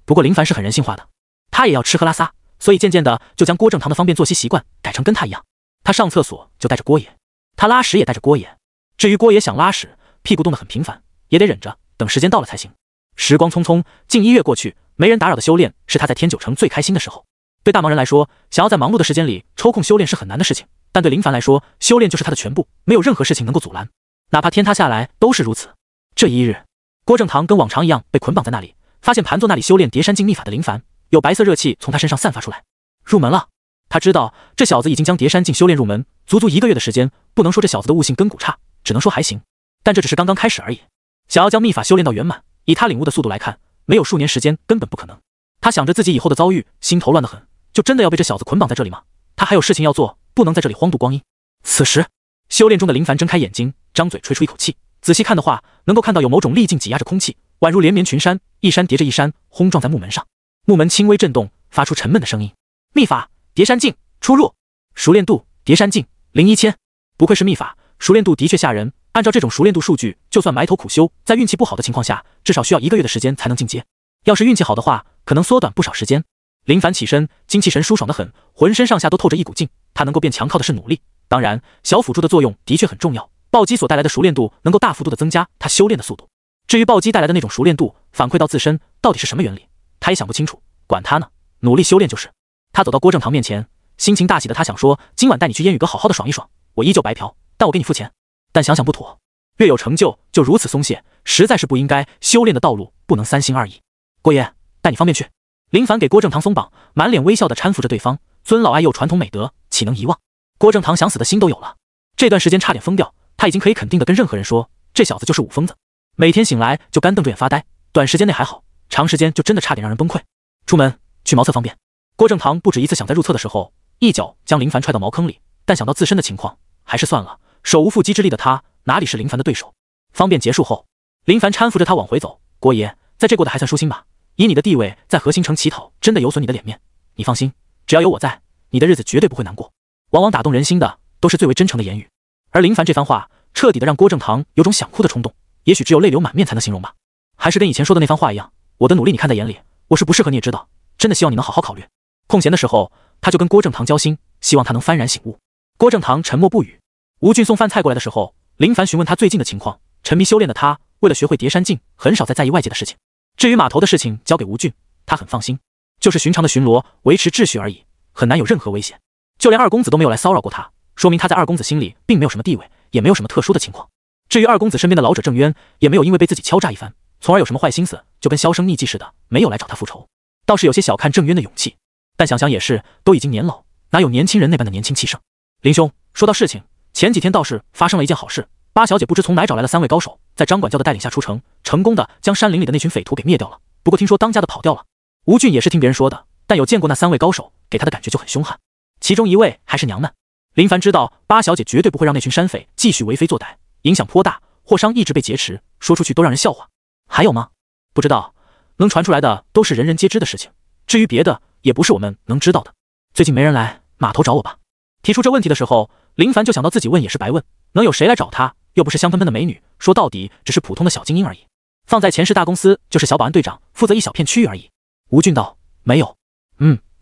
不过林凡是很人性化的，他也要吃喝拉撒，所以渐渐的就将郭正堂的方便作息习惯改成跟他一样。他上厕所就带着郭爷，他拉屎也带着郭爷。至于郭爷想拉屎，屁股动得很频繁，也得忍着，等时间到了才行。时光匆匆，近1月过去，没人打扰的修炼是他在天九城最开心的时候。对大忙人来说，想要在忙碌的时间里抽空修炼是很难的事情，但对林凡来说，修炼就是他的全部，没有任何事情能够阻拦，哪怕天塌下来都是如此。这一日，郭正堂跟往常一样被捆绑在那里，发现盘坐那里修炼叠山镜秘法的林凡，有白色热气从他身上散发出来。入门了，他知道这小子已经将叠山镜修炼入门，足足1个月的时间，不能说这小子的悟性根骨差，只能说还行，但这只是刚刚开始而已。想要将秘法修炼到圆满，以他领悟的速度来看，没有数年时间根本不可能。他想着自己以后的遭遇，心头乱得很，就真的要被这小子捆绑在这里吗？他还有事情要做，不能在这里荒度光阴。此时，修炼中的林凡睁开眼睛，张嘴吹出一口气，仔细看的话，能够看到有某种力劲挤压着空气，宛如连绵群山，一山叠着一山，轰撞在木门上。木门轻微震动，发出沉闷的声音。秘法叠山镜出入，熟练度叠山镜01000，不愧是秘法，熟练度的确吓人。按照这种熟练度数据，就算埋头苦修，在运气不好的情况下，至少需要1个月的时间才能进阶。要是运气好的话，可能缩短不少时间。林凡起身，精气神舒爽得很，浑身上下都透着一股劲。他能够变强，靠的是努力。当然，小辅助的作用的确很重要。暴击所带来的熟练度能够大幅度的增加他修炼的速度。至于暴击带来的那种熟练度反馈到自身到底是什么原理，他也想不清楚。管他呢，努力修炼就是。他走到郭正堂面前，心情大喜的他想说，今晚带你去烟雨阁好好的爽一爽，我依旧白嫖，但我给你付钱。但想想不妥，越有成就就如此松懈，实在是不应该。修炼的道路不能3心2意。郭爷，带你方便去。林凡给郭正堂松绑，满脸微笑的搀扶着对方。尊老爱幼传统美德，岂能遗忘？郭正堂想死的心都有了。这段时间差点疯掉，他已经可以肯定的跟任何人说，这小子就是武疯子。每天醒来就干瞪着眼发呆，短时间内还好，长时间就真的差点让人崩溃。出门去茅厕方便。郭正堂不止一次想在入厕的时候一脚将林凡踹到茅坑里，但想到自身的情况，还是算了。手无缚鸡之力的他哪里是林凡的对手？方便结束后，林凡搀扶着他往回走。郭爷，在这过得还算舒心吧？以你的地位，在河心城乞讨真的有损你的脸面。你放心，只要有我在，你的日子绝对不会难过。往往打动人心的都是最为真诚的言语。而林凡这番话彻底的让郭正堂有种想哭的冲动，也许只有泪流满面才能形容吧。还是跟以前说的那番话一样，我的努力你看在眼里，我是不适合你也知道，真的希望你能好好考虑。空闲的时候，他就跟郭正堂交心，希望他能幡然醒悟。郭正堂沉默不语。吴俊送饭菜过来的时候，林凡询问他最近的情况。沉迷修炼的他，为了学会叠山镜，很少再在意外界的事情。至于码头的事情交给吴俊，他很放心，就是寻常的巡逻，维持秩序而已，很难有任何危险。就连二公子都没有来骚扰过他，说明他在二公子心里并没有什么地位，也没有什么特殊的情况。至于二公子身边的老者郑渊，也没有因为被自己敲诈一番，从而有什么坏心思，就跟销声匿迹似的，没有来找他复仇。倒是有些小看郑渊的勇气，但想想也是，都已经年老，哪有年轻人那般的年轻气盛？林兄，说到事情，前几天倒是发生了一件好事，八小姐不知从哪找来了3位高手，在张管教的带领下出城，成功的将山林里的那群匪徒给灭掉了。不过听说当家的跑掉了。吴俊也是听别人说的，但有见过那3位高手，给他的感觉就很凶悍。其中一位还是娘们。林凡知道八小姐绝对不会让那群山匪继续为非作歹，影响颇大，霍商一直被劫持，说出去都让人笑话。还有吗？不知道，能传出来的都是人人皆知的事情，至于别的也不是我们能知道的。最近没人来码头找我吧？提出这问题的时候，林凡就想到自己问也是白问，能有谁来找他？又不是香喷喷的美女，说到底只是普通的小精英而已。放在前世大公司就是小保安队长，负责一小片区域而已。吴俊道：没有。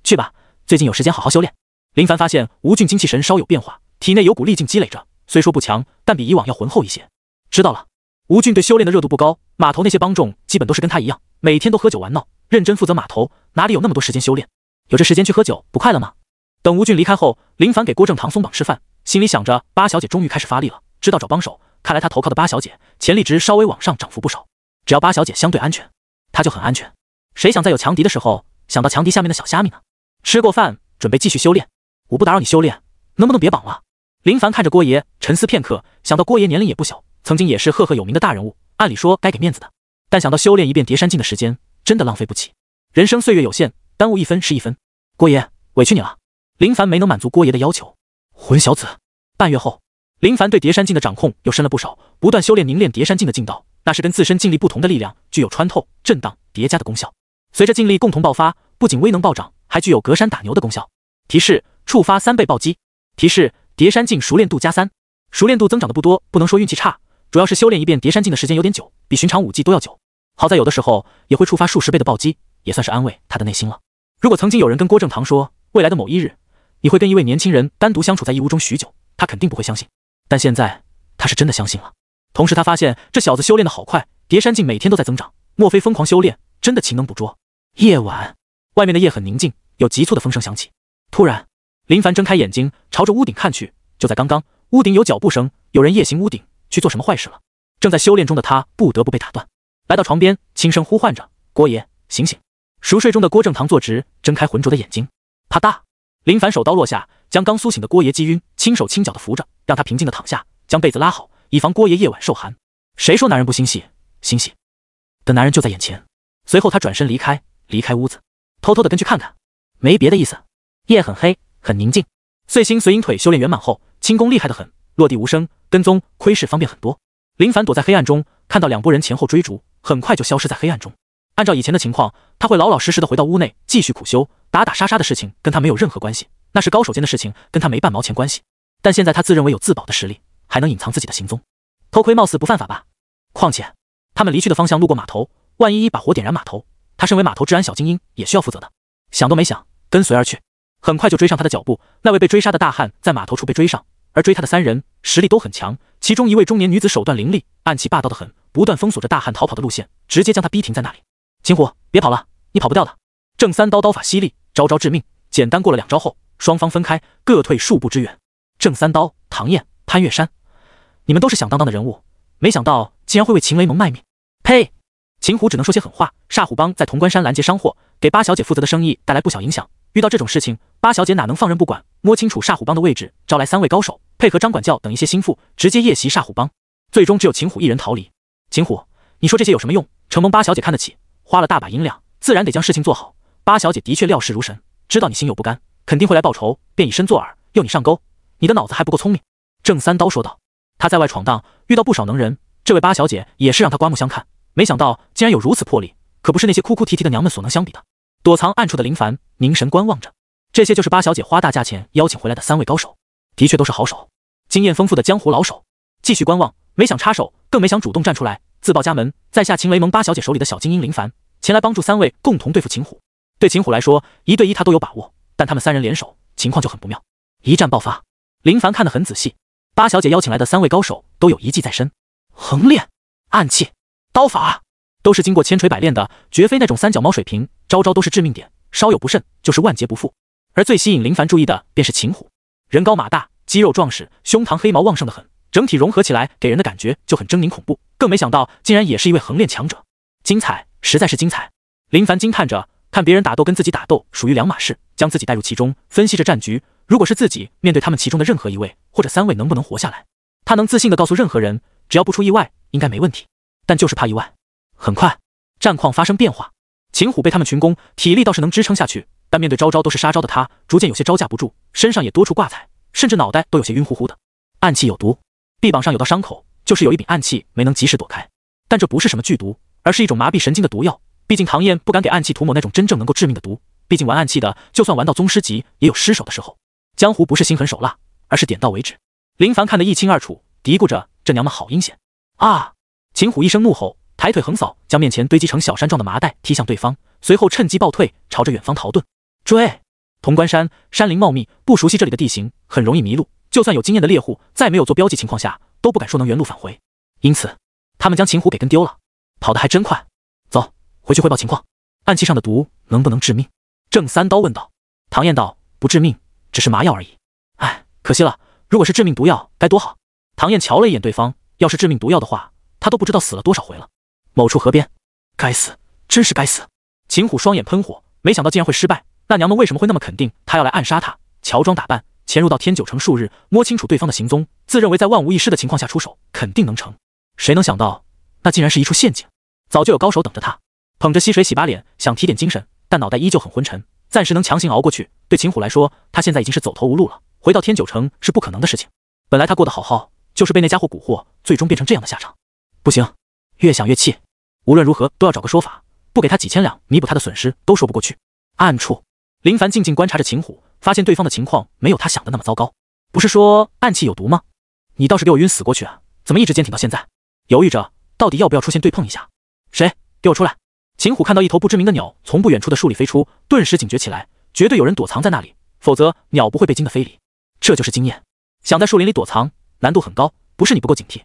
去吧，最近有时间好好修炼。林凡发现吴俊精气神稍有变化，体内有股力劲积累着，虽说不强，但比以往要浑厚一些。知道了。吴俊对修炼的热度不高，码头那些帮众基本都是跟他一样，每天都喝酒玩闹，认真负责码头，哪里有那么多时间修炼？有这时间去喝酒，不快乐吗？等吴俊离开后，林凡给郭正堂松绑吃饭，心里想着八小姐终于开始发力了，知道找帮手，看来他投靠的八小姐潜力值稍微往上涨幅不少。只要八小姐相对安全，他就很安全。谁想在有强敌的时候想到强敌下面的小虾米呢？吃过饭准备继续修炼，我不打扰你修炼，能不能别绑了？林凡看着郭爷沉思片刻，想到郭爷年龄也不小，曾经也是赫赫有名的大人物，按理说该给面子的，但想到修炼一遍叠山镜的时间真的浪费不起，人生岁月有限，耽误1分是1分。郭爷委屈你了。林凡没能满足郭爷的要求。混小子。半月后，林凡对叠山镜的掌控又深了不少，不断修炼凝练叠山镜的劲道，那是跟自身劲力不同的力量，具有穿透、震荡、叠加的功效。随着劲力共同爆发，不仅威能暴涨，还具有隔山打牛的功效。提示：触发3倍暴击。提示：叠山镜熟练度加3。熟练度增长的不多，不能说运气差，主要是修炼一遍叠山镜的时间有点久，比寻常武技都要久。好在有的时候也会触发数10倍的暴击，也算是安慰他的内心了。如果曾经有人跟郭正堂说，未来的某一日，你会跟一位年轻人单独相处在义乌中许久，他肯定不会相信。但现在他是真的相信了。同时他发现这小子修炼的好快，叠山镜每天都在增长，莫非疯狂修炼真的勤能捕捉？夜晚，外面的夜很宁静，有急促的风声响起。突然，林凡睁开眼睛，朝着屋顶看去。就在刚刚，屋顶有脚步声，有人夜行屋顶去做什么坏事了。正在修炼中的他不得不被打断，来到床边，轻声呼唤着：“郭爷，醒醒！”熟睡中的郭正堂坐直，睁开浑浊的眼睛。啪嗒，林凡手刀落下，将刚苏醒的郭爷击晕，轻手轻脚的扶着，让他平静的躺下，将被子拉好，以防郭爷夜晚受寒。谁说男人不心细？心细的男人就在眼前。随后他转身离开屋子，偷偷的跟去看看，没别的意思。夜很黑，很宁静。碎星随影腿修炼圆满后，轻功厉害得很，落地无声，跟踪窥视方便很多。林凡躲在黑暗中，看到2拨人前后追逐，很快就消失在黑暗中。按照以前的情况，他会老老实实的回到屋内继续苦修，打打杀杀的事情跟他没有任何关系，那是高手间的事情，跟他没半毛钱关系。但现在他自认为有自保的实力，还能隐藏自己的行踪，偷窥貌似不犯法吧？况且他们离去的方向路过码头，万一把火点燃码头，他身为码头治安小精英也需要负责的。想都没想，跟随而去，很快就追上他的脚步。那位被追杀的大汉在码头处被追上，而追他的3人实力都很强，其中一位中年女子手段凌厉，暗器霸道的很，不断封锁着大汉逃跑的路线，直接将他逼停在那里。秦虎，别跑了，你跑不掉的。郑三刀刀法犀利，招招致命，简单过了2招后，双方分开，各退数步之远。郑三刀、唐燕、潘月山，你们都是响当当的人物，没想到竟然会为秦雷盟卖命。呸！秦虎只能说些狠话。煞虎帮在潼关山拦截商货，给八小姐负责的生意带来不小影响。遇到这种事情，八小姐哪能放任不管？摸清楚煞虎帮的位置，招来3位高手，配合张管教等一些心腹，直接夜袭煞虎帮。最终只有秦虎一人逃离。秦虎，你说这些有什么用？承蒙八小姐看得起，花了大把银两，自然得将事情做好。八小姐的确料事如神，知道你心有不甘，肯定会来报仇，便以身作饵，诱你上钩。你的脑子还不够聪明。郑三刀说道。他在外闯荡，遇到不少能人，这位八小姐也是让他刮目相看，没想到竟然有如此魄力，可不是那些哭哭啼啼的娘们所能相比的。躲藏暗处的林凡凝神观望着，这些就是八小姐花大价钱邀请回来的3位高手，的确都是好手，经验丰富的江湖老手。继续观望，没想插手，更没想主动站出来自报家门，在下秦雷盟八小姐手里的小精英林凡，前来帮助3位共同对付秦虎。对秦虎来说，1对1他都有把握，但他们3人联手，情况就很不妙。一战爆发，林凡看得很仔细，八小姐邀请来的3位高手都有一技在身，横练、暗器、刀法，都是经过千锤百炼的，绝非那种3脚猫水平，招招都是致命点，稍有不慎就是万劫不复。而最吸引林凡注意的便是秦虎，人高马大，肌肉壮实，胸膛黑毛旺盛的很，整体融合起来给人的感觉就很狰狞恐怖。更没想到，竟然也是一位横练强者，精彩，实在是精彩。林凡惊叹着，看别人打斗跟自己打斗属于两码事，将自己带入其中，分析着战局。如果是自己面对他们其中的任何一位或者3位，能不能活下来？他能自信地告诉任何人，只要不出意外，应该没问题。但就是怕意外。很快，战况发生变化。秦虎被他们群攻，体力倒是能支撑下去，但面对招招都是杀招的他，逐渐有些招架不住，身上也多处挂彩，甚至脑袋都有些晕乎乎的。暗器有毒，臂膀上有道伤口，就是有一柄暗器没能及时躲开。但这不是什么剧毒，而是一种麻痹神经的毒药。毕竟唐燕不敢给暗器涂抹那种真正能够致命的毒，毕竟玩暗器的，就算玩到宗师级，也有失手的时候。江湖不是心狠手辣，而是点到为止。林凡看得一清二楚，嘀咕着这娘们好阴险啊！秦虎一声怒吼，抬腿横扫，将面前堆积成小山状的麻袋踢向对方，随后趁机暴退，朝着远方逃遁。追！潼关山山林茂密，不熟悉这里的地形，很容易迷路。就算有经验的猎户，在没有做标记情况下，都不敢说能原路返回。因此，他们将秦虎给跟丢了，跑得还真快。走，回去汇报情况。暗器上的毒能不能致命？郑三刀问道。唐燕道：不致命，只是麻药而已。哎，可惜了，如果是致命毒药，该多好。唐燕瞧了一眼对方，要是致命毒药的话，他都不知道死了多少回了。某处河边，该死，真是该死！秦虎双眼喷火，没想到竟然会失败。那娘们为什么会那么肯定他要来暗杀他？乔装打扮，潜入到天九城数日，摸清楚对方的行踪，自认为在万无一失的情况下出手，肯定能成。谁能想到，那竟然是一处陷阱。早就有高手等着他，捧着溪水洗把脸，想提点精神，但脑袋依旧很昏沉，暂时能强行熬过去。对秦虎来说，他现在已经是走投无路了，回到天九城是不可能的事情。本来他过得好好，就是被那家伙蛊惑，最终变成这样的下场。不行，越想越气，无论如何都要找个说法，不给他几千两弥补他的损失都说不过去。暗处，林凡静静观察着秦虎，发现对方的情况没有他想的那么糟糕。不是说暗器有毒吗？你倒是给我晕死过去啊！怎么一直坚挺到现在？犹豫着，到底要不要出现对碰一下？谁？给我出来！秦虎看到一头不知名的鸟从不远处的树里飞出，顿时警觉起来，绝对有人躲藏在那里，否则鸟不会被惊得飞离。这就是经验，想在树林里躲藏，难度很高，不是你不够警惕，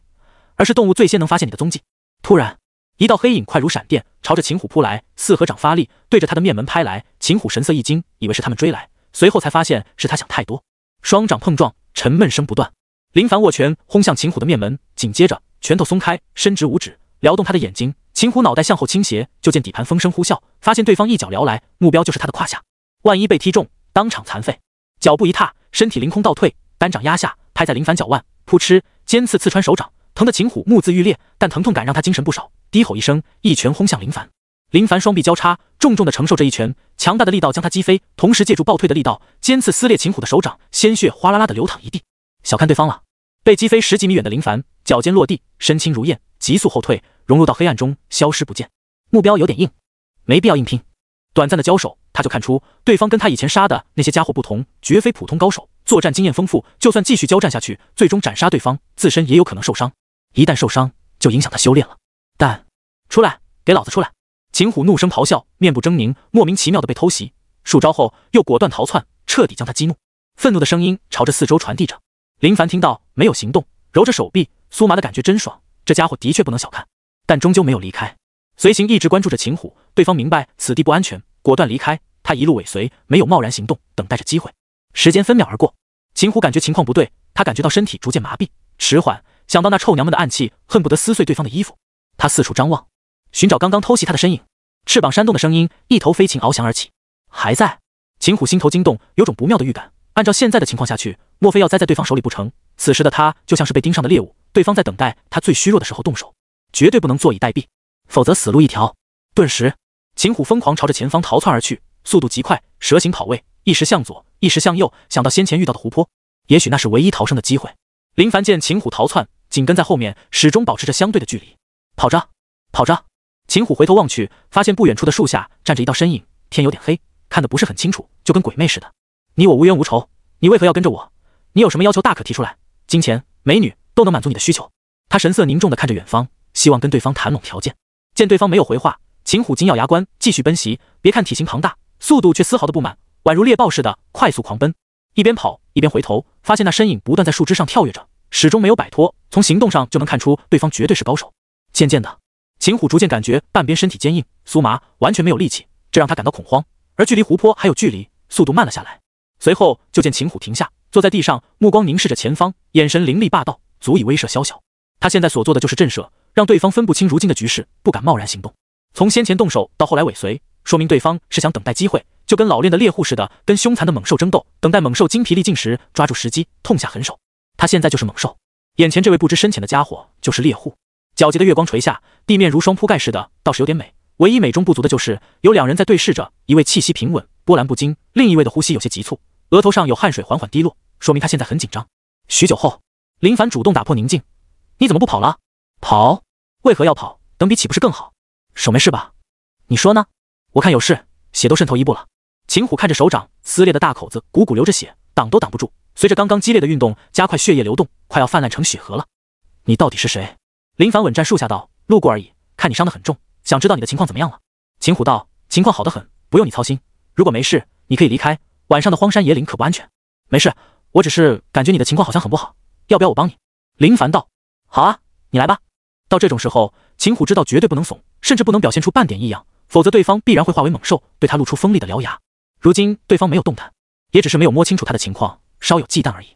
而是动物最先能发现你的踪迹。突然，一道黑影快如闪电，朝着秦虎扑来，四合掌发力，对着他的面门拍来。秦虎神色一惊，以为是他们追来，随后才发现是他想太多。双掌碰撞，沉闷声不断。林凡握拳轰向秦虎的面门，紧接着拳头松开，伸直五指，撩动他的眼睛。秦虎脑袋向后倾斜，就见底盘风声呼啸，发现对方一脚撩来，目标就是他的胯下。万一被踢中，当场残废。脚步一踏，身体凌空倒退，单掌压下，拍在林凡脚腕，扑哧，尖刺刺穿手掌，疼得秦虎目眦欲裂，但疼痛感让他精神不少，低吼一声，一拳轰向林凡。林凡双臂交叉，重重地承受这一拳，强大的力道将他击飞，同时借助暴退的力道，尖刺撕裂秦虎的手掌，鲜血哗啦啦地流淌一地。小看对方了。被击飞10几米远的林凡，脚尖落地，身轻如燕，急速后退，融入到黑暗中，消失不见。目标有点硬，没必要硬拼。短暂的交手，他就看出对方跟他以前杀的那些家伙不同，绝非普通高手，作战经验丰富，就算继续交战下去，最终斩杀对方，自身也有可能受伤。一旦受伤，就影响他修炼了。但出来，给老子出来！秦虎怒声咆哮，面部狰狞，莫名其妙的被偷袭，数招后又果断逃窜，彻底将他激怒。愤怒的声音朝着四周传递着。林凡听到没有行动，揉着手臂，酥麻的感觉真爽。这家伙的确不能小看，但终究没有离开。随行一直关注着秦虎，对方明白此地不安全，果断离开。他一路尾随，没有贸然行动，等待着机会。时间分秒而过，秦虎感觉情况不对，他感觉到身体逐渐麻痹，迟缓，想到那臭娘们的暗器，恨不得撕碎对方的衣服。他四处张望，寻找刚刚偷袭他的身影。翅膀扇动的声音，一头飞禽翱翔而起。还在！秦虎心头惊动，有种不妙的预感。按照现在的情况下去，莫非要栽在对方手里不成？此时的他就像是被盯上的猎物，对方在等待他最虚弱的时候动手，绝对不能坐以待毙，否则死路一条。顿时，秦虎疯狂朝着前方逃窜而去，速度极快，蛇形跑位，一时向左，一时向右，想到先前遇到的湖泊，也许那是唯一逃生的机会。林凡见秦虎逃窜，紧跟在后面，始终保持着相对的距离。跑着，跑着！秦虎回头望去，发现不远处的树下站着一道身影，天有点黑，看得不是很清楚，就跟鬼魅似的。你我无冤无仇，你为何要跟着我？你有什么要求大可提出来，金钱、美女都能满足你的需求。他神色凝重地看着远方，希望跟对方谈拢条件。见对方没有回话，秦虎紧咬牙关，继续奔袭。别看体型庞大，速度却丝毫的不慢，宛如猎豹似的快速狂奔。一边跑一边回头，发现那身影不断在树枝上跳跃着，始终没有摆脱。从行动上就能看出对方绝对是高手。渐渐的，秦虎逐渐感觉半边身体坚硬酥麻，完全没有力气，这让他感到恐慌。而距离湖泊还有距离，速度慢了下来。随后就见秦虎停下，坐在地上，目光凝视着前方，眼神凌厉霸道，足以威慑宵小。他现在所做的就是震慑，让对方分不清如今的局势，不敢贸然行动。从先前动手到后来尾随，说明对方是想等待机会，就跟老练的猎户似的，跟凶残的猛兽争斗，等待猛兽精疲力尽时，抓住时机痛下狠手。他现在就是猛兽，眼前这位不知深浅的家伙就是猎户。皎洁的月光垂下，地面如霜铺盖似的，倒是有点美。唯一美中不足的就是有两人在对视着，一位气息平稳，波澜不惊，另一位的呼吸有些急促，额头上有汗水缓缓滴落，说明他现在很紧张。许久后，林凡主动打破宁静：“你怎么不跑了？跑？为何要跑？等比岂不是更好？手没事吧？你说呢？我看有事，血都渗透衣部了。”秦虎看着手掌撕裂的大口子，汩汩流着血，挡都挡不住。随着刚刚激烈的运动，加快血液流动，快要泛滥成血河了。你到底是谁？林凡稳站树下道：“路过而已，看你伤得很重，想知道你的情况怎么样了。”秦虎道：“情况好得很，不用你操心。如果没事，你可以离开。晚上的荒山野岭可不安全。”“没事，我只是感觉你的情况好像很不好，要不要我帮你？”林凡道：“好啊，你来吧。”到这种时候，秦虎知道绝对不能怂，甚至不能表现出半点异样，否则对方必然会化为猛兽，对他露出锋利的獠牙。如今对方没有动弹，也只是没有摸清楚他的情况，稍有忌惮而已。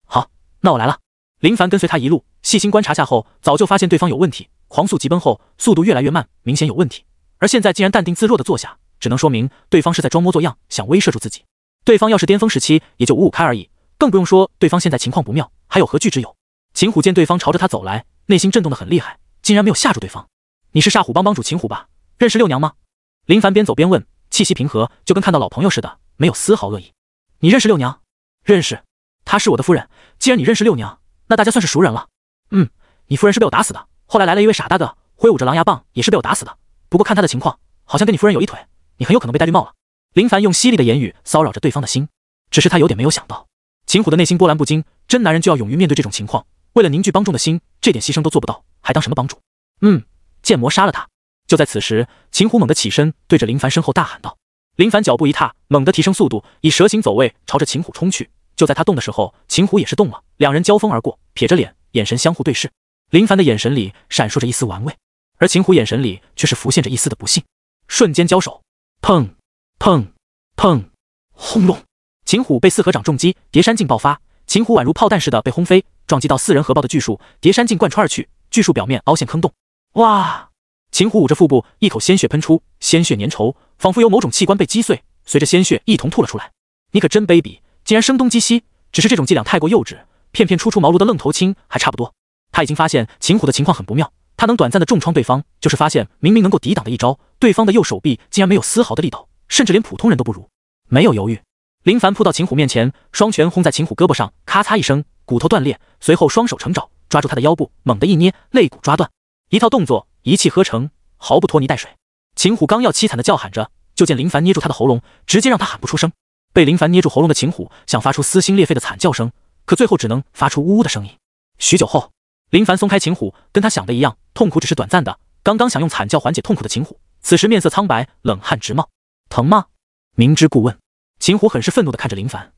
好，那我来了。林凡跟随他一路，细心观察下后，早就发现对方有问题，狂速急奔后，速度越来越慢，明显有问题。而现在竟然淡定自若地坐下，只能说明对方是在装模作样，想威慑住自己。对方要是巅峰时期，也就五五开而已，更不用说对方现在情况不妙，还有何惧之有？秦虎见对方朝着他走来，内心震动得很厉害，竟然没有吓住对方。你是煞虎帮帮主秦虎吧？认识六娘吗？林凡边走边问，气息平和，就跟看到老朋友似的，没有丝毫恶意。你认识六娘？认识，她是我的夫人。既然你认识六娘，那大家算是熟人了。你夫人是被我打死的，后来来了一位傻大个，挥舞着狼牙棒，也是被我打死的。不过看他的情况，好像跟你夫人有一腿，你很有可能被戴绿帽了。林凡用犀利的言语骚扰着对方的心，只是他有点没有想到，秦虎的内心波澜不惊，真男人就要勇于面对这种情况，为了凝聚帮众的心，这点牺牲都做不到，还当什么帮主？剑魔杀了他。就在此时，秦虎猛地起身，对着林凡身后大喊道。林凡脚步一踏，猛地提升速度，以蛇形走位朝着秦虎冲去。就在他动的时候，秦虎也是动了，两人交锋而过，撇着脸，眼神相互对视。林凡的眼神里闪烁着一丝玩味，而秦虎眼神里却是浮现着一丝的不幸。瞬间交手，砰砰砰，轰隆！秦虎被四合掌重击，叠山镜爆发，秦虎宛如炮弹似的被轰飞，撞击到4人合抱的巨树，叠山镜贯穿而去，巨树表面凹陷坑洞。哇！秦虎捂着腹部，一口鲜血喷出，鲜血粘稠，仿佛有某种器官被击碎，随着鲜血一同吐了出来。你可真卑鄙，竟然声东击西！只是这种伎俩太过幼稚，片片初出茅庐的愣头青还差不多。他已经发现秦虎的情况很不妙，他能短暂的重创对方，就是发现明明能够抵挡的一招，对方的右手臂竟然没有丝毫的力道，甚至连普通人都不如。没有犹豫，林凡扑到秦虎面前，双拳轰在秦虎胳膊上，咔嚓一声，骨头断裂，随后双手成爪，抓住他的腰部，猛地一捏，肋骨抓断。一套动作，一气呵成，毫不拖泥带水。秦虎刚要凄惨的叫喊着，就见林凡捏住他的喉咙，直接让他喊不出声。被林凡捏住喉咙的秦虎想发出撕心裂肺的惨叫声，可最后只能发出呜呜的声音。许久后，林凡松开秦虎，跟他想的一样，痛苦只是短暂的。刚刚想用惨叫缓解痛苦的秦虎，此时面色苍白，冷汗直冒。疼吗？明知故问。秦虎很是愤怒地看着林凡，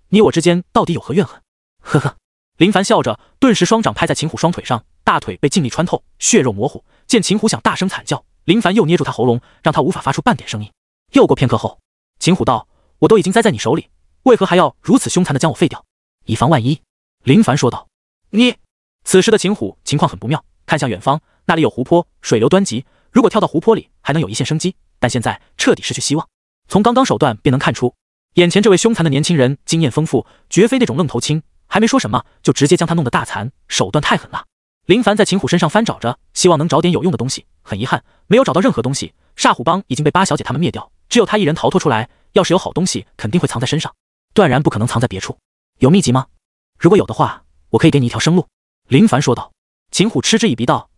你我之间到底有何怨恨？呵呵。林凡笑着，顿时双掌拍在秦虎双腿上，大腿被劲力穿透，血肉模糊。见秦虎想大声惨叫，林凡又捏住他喉咙，让他无法发出半点声音。又过片刻后，秦虎道：“我都已经栽在你手里，为何还要如此凶残地将我废掉？以防万一。”林凡说道。你……此时的秦虎情况很不妙，看向远方，那里有湖泊，水流湍急，如果跳到湖泊里还能有一线生机，但现在彻底失去希望。从刚刚手段便能看出，眼前这位凶残的年轻人经验丰富，绝非那种愣头青，还没说什么就直接将他弄得大残，手段太狠了。林凡在秦虎身上翻找着，希望能找点有用的东西，很遗憾没有找到任何东西。煞虎帮已经被八小姐他们灭掉，只有他一人逃脱出来，要是有好东西肯定会藏在身上，断然不可能藏在别处。有秘籍吗？如果有的话，我可以给你一条生路。林凡说道。秦虎嗤之以鼻道：“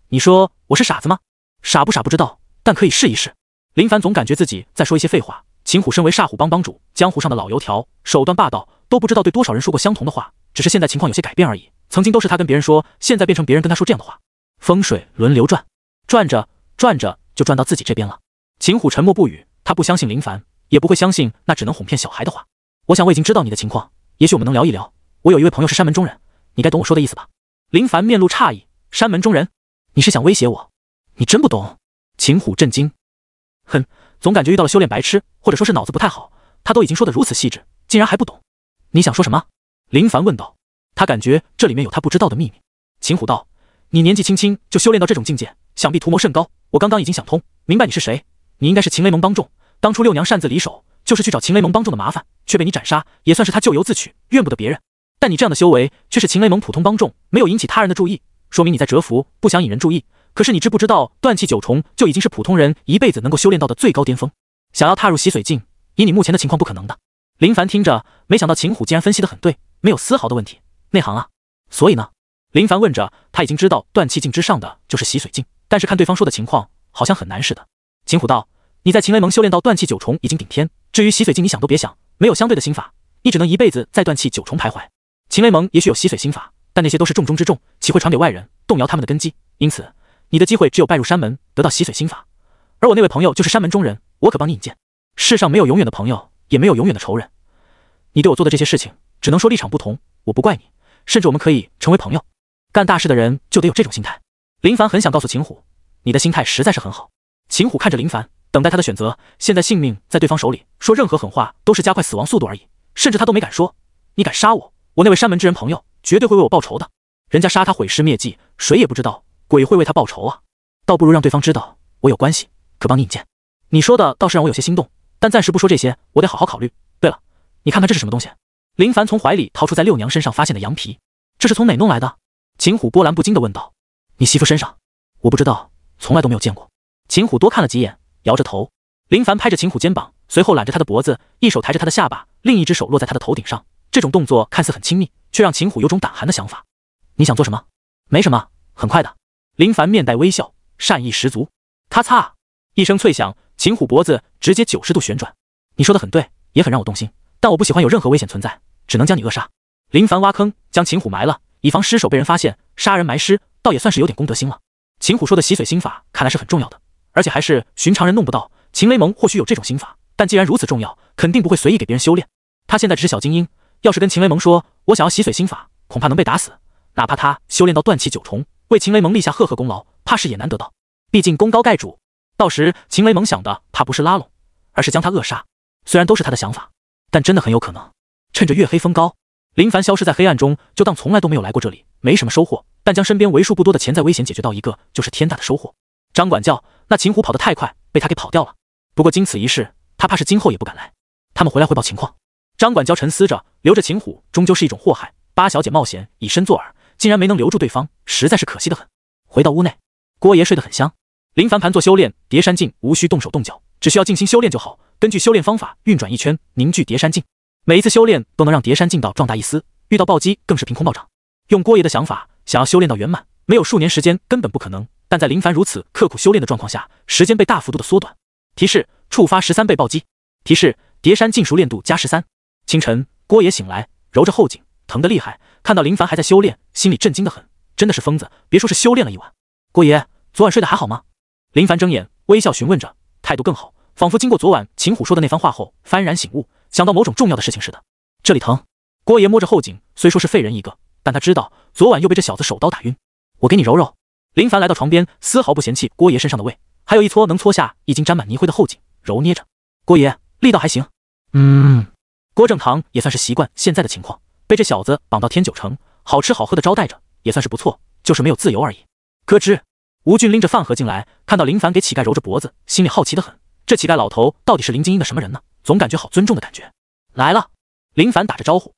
你说我是傻子吗？傻不傻不知道，但可以试一试。”林凡总感觉自己在说一些废话。秦虎身为煞虎帮帮主，江湖上的老油条，手段霸道，都不知道对多少人说过相同的话，只是现在情况有些改变而已。曾经都是他跟别人说，现在变成别人跟他说这样的话。风水轮流转，转着转着就转到自己这边了。秦虎沉默不语，他不相信林凡，也不会相信那只能哄骗小孩的话。我想我已经知道你的情况，也许我们能聊一聊。我有一位朋友是山门中人，你该懂我说的意思吧？林凡面露诧异，山门中人？你是想威胁我？你真不懂？秦虎震惊。哼，总感觉遇到了修炼白痴，或者说是脑子不太好，他都已经说得如此细致，竟然还不懂。你想说什么？林凡问道。他感觉这里面有他不知道的秘密。秦虎道：你年纪轻轻就修炼到这种境界，想必图谋甚高。我刚刚已经想通，明白你是谁。你应该是秦雷盟帮众，当初六娘擅自离手，就是去找秦雷盟帮众的麻烦，却被你斩杀，也算是他咎由自取，怨不得别人。但你这样的修为，却是秦雷盟普通帮众，没有引起他人的注意，说明你在蛰伏，不想引人注意。可是你知不知道，断气九重就已经是普通人一辈子能够修炼到的最高巅峰，想要踏入洗髓境，以你目前的情况不可能的。林凡听着，没想到秦虎竟然分析得很对，没有丝毫的问题。内行啊。所以呢？林凡问着，他已经知道断气境之上的就是洗髓境，但是看对方说的情况，好像很难似的。秦虎道：你在秦雷盟修炼到断气九重已经顶天，至于洗髓境你想都别想，没有相对的心法，你只能一辈子在断气九重徘徊。秦雷盟也许有洗髓心法，但那些都是重中之重，岂会传给外人，动摇他们的根基？因此你的机会只有拜入山门，得到洗髓心法。而我那位朋友就是山门中人，我可帮你引荐。世上没有永远的朋友，也没有永远的仇人。你对我做的这些事情，只能说立场不同，我不怪你，甚至我们可以成为朋友。干大事的人就得有这种心态。林凡很想告诉秦虎，你的心态实在是很好。秦虎看着林凡，等待他的选择。现在性命在对方手里，说任何狠话都是加快死亡速度而已，甚至他都没敢说。你敢杀我，我那位山门之人朋友绝对会为我报仇的。人家杀他毁尸灭迹，谁也不知道鬼会为他报仇啊。倒不如让对方知道我有关系，可帮你引荐。你说的倒是让我有些心动，但暂时不说这些，我得好好考虑。对了，你看看这是什么东西？林凡从怀里掏出在六娘身上发现的羊皮，这是从哪弄来的？秦虎波澜不惊地问道。你媳妇身上？我不知道，从来都没有见过。秦虎多看了几眼，摇着头。林凡拍着秦虎肩膀，随后揽着他的脖子，一手抬着他的下巴，另一只手落在他的头顶上。这种动作看似很亲密，却让秦虎有种胆寒的想法。你想做什么？没什么，很快的。林凡面带微笑，善意十足。咔嚓一声脆响，秦虎脖子直接90度旋转。你说的很对，也很让我动心，但我不喜欢有任何危险存在，只能将你扼杀。林凡挖坑，将秦虎埋了，以防尸首被人发现，杀人埋尸倒也算是有点公德心了。秦虎说的洗髓心法看来是很重要的，而且还是寻常人弄不到。秦雷盟或许有这种心法，但既然如此重要，肯定不会随意给别人修炼。他现在只是小精英，要是跟秦雷盟说我想要洗髓心法，恐怕能被打死。哪怕他修炼到断气9重，为秦雷盟立下赫赫功劳，怕是也难得到。毕竟功高盖主，到时秦雷盟想的怕不是拉拢，而是将他扼杀。虽然都是他的想法，但真的很有可能趁着月黑风高，林凡消失在黑暗中，就当从来都没有来过这里，没什么收获，但将身边为数不多的潜在危险解决到一个，就是天大的收获。张管教，那秦虎跑得太快，被他给跑掉了。不过经此一事，他怕是今后也不敢来。他们回来汇报情况。张管教沉思着，留着秦虎终究是一种祸害。八小姐冒险以身作饵，竟然没能留住对方，实在是可惜得很。回到屋内，郭爷睡得很香。林凡盘坐修炼叠山镜，无需动手动脚，只需要静心修炼就好。根据修炼方法运转一圈，凝聚叠山镜。每一次修炼都能让叠山镜道壮大一丝，遇到暴击更是凭空暴涨。用郭爷的想法，想要修炼到圆满，没有数年时间根本不可能。但在林凡如此刻苦修炼的状况下，时间被大幅度的缩短。提示：触发13倍暴击。提示：叠山镜熟练度加13。清晨，郭爷醒来，揉着后颈，疼得厉害。看到林凡还在修炼，心里震惊得很，真的是疯子，别说是修炼了一晚。郭爷，昨晚睡得还好吗？林凡睁眼，微笑询问着，态度更好，仿佛经过昨晚秦虎说的那番话后，幡然醒悟，想到某种重要的事情似的。这里疼。郭爷摸着后颈，虽说是废人一个，但他知道昨晚又被这小子手刀打晕。我给你揉揉。林凡来到床边，丝毫不嫌弃郭爷身上的味，还有一撮能搓下已经沾满泥灰的后颈，揉捏着。郭爷，力道还行。郭正堂也算是习惯现在的情况，被这小子绑到天9城，好吃好喝的招待着，也算是不错，就是没有自由而已。咯吱，吴俊拎着饭盒进来，看到林凡给乞丐揉着脖子，心里好奇得很。这乞丐老头到底是林精英的什么人呢？总感觉好尊重的感觉。来了，林凡打着招呼。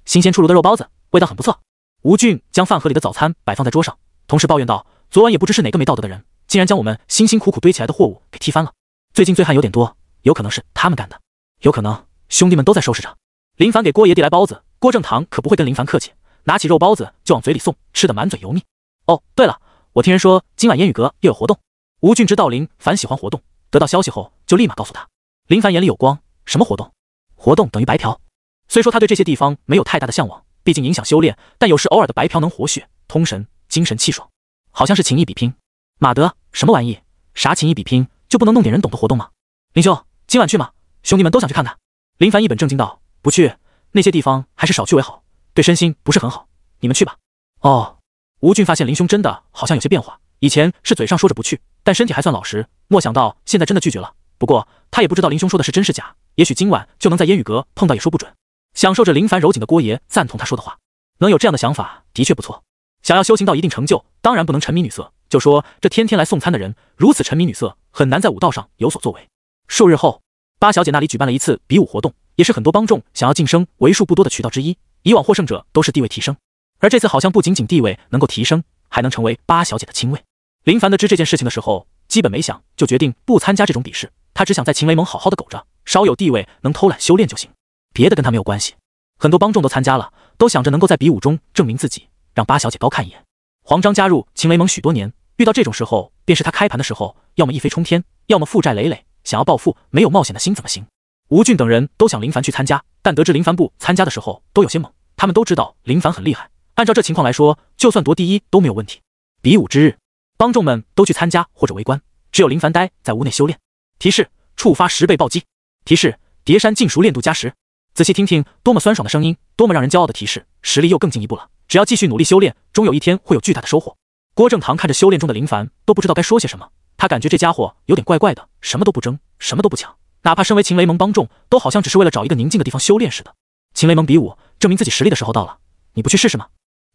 新鲜出炉的肉包子，味道很不错。吴俊将饭盒里的早餐摆放在桌上，同时抱怨道：昨晚也不知是哪个没道德的人，竟然将我们辛辛苦苦堆起来的货物给踢翻了。最近醉汉有点多，有可能是他们干的，有可能兄弟们都在收拾着。林凡给郭爷递来包子，郭正堂可不会跟林凡客气，拿起肉包子就往嘴里送，吃得满嘴油腻。哦，对了，我听人说今晚烟雨阁又有活动。吴俊知道林凡喜欢活动，得到消息后就立马告诉他。林凡眼里有光，什么活动？活动等于白嫖。虽说他对这些地方没有太大的向往，毕竟影响修炼，但有时偶尔的白嫖能活血通神，精神气爽。好像是情义比拼。马德，什么玩意？啥情义比拼？就不能弄点人懂的活动吗？林兄，今晚去吗？兄弟们都想去看看。林凡一本正经道：不去，那些地方还是少去为好，对身心不是很好。你们去吧。哦。吴俊发现林兄真的好像有些变化，以前是嘴上说着不去，但身体还算老实，没想到现在真的拒绝了。不过他也不知道林兄说的是真是假，也许今晚就能在烟雨阁碰到也说不准。享受着林凡揉紧的郭爷赞同他说的话，能有这样的想法的确不错。想要修行到一定成就，当然不能沉迷女色。就说这天天来送餐的人如此沉迷女色，很难在武道上有所作为。数日后，八小姐那里举办了一次比武活动，也是很多帮众想要晋升为数不多的渠道之一。以往获胜者都是地位提升，而这次好像不仅仅地位能够提升，还能成为八小姐的亲卫。林凡得知这件事情的时候，基本没想就决定不参加这种比试，他只想在秦雷盟好好的苟着，稍有地位能偷懒修炼就行，别的跟他没有关系。很多帮众都参加了，都想着能够在比武中证明自己，让八小姐高看一眼。黄章加入秦雷盟许多年，遇到这种时候便是他开盘的时候，要么一飞冲天，要么负债累累，想要暴富，没有冒险的心怎么行？吴俊等人都想林凡去参加，但得知林凡不参加的时候都有些懵。他们都知道林凡很厉害，按照这情况来说，就算夺第一都没有问题。比武之日，帮众们都去参加或者围观，只有林凡待在屋内修炼。提示：触发10倍暴击。提示：叠山净熟练度加10。仔细听听，多么酸爽的声音，多么让人骄傲的提示，实力又更进一步了。只要继续努力修炼，终有一天会有巨大的收获。郭正堂看着修炼中的林凡，都不知道该说些什么。他感觉这家伙有点怪怪的，什么都不争，什么都不抢，哪怕身为秦雷盟帮众，都好像只是为了找一个宁静的地方修炼似的。秦雷盟比武，证明自己实力的时候到了，你不去试试吗？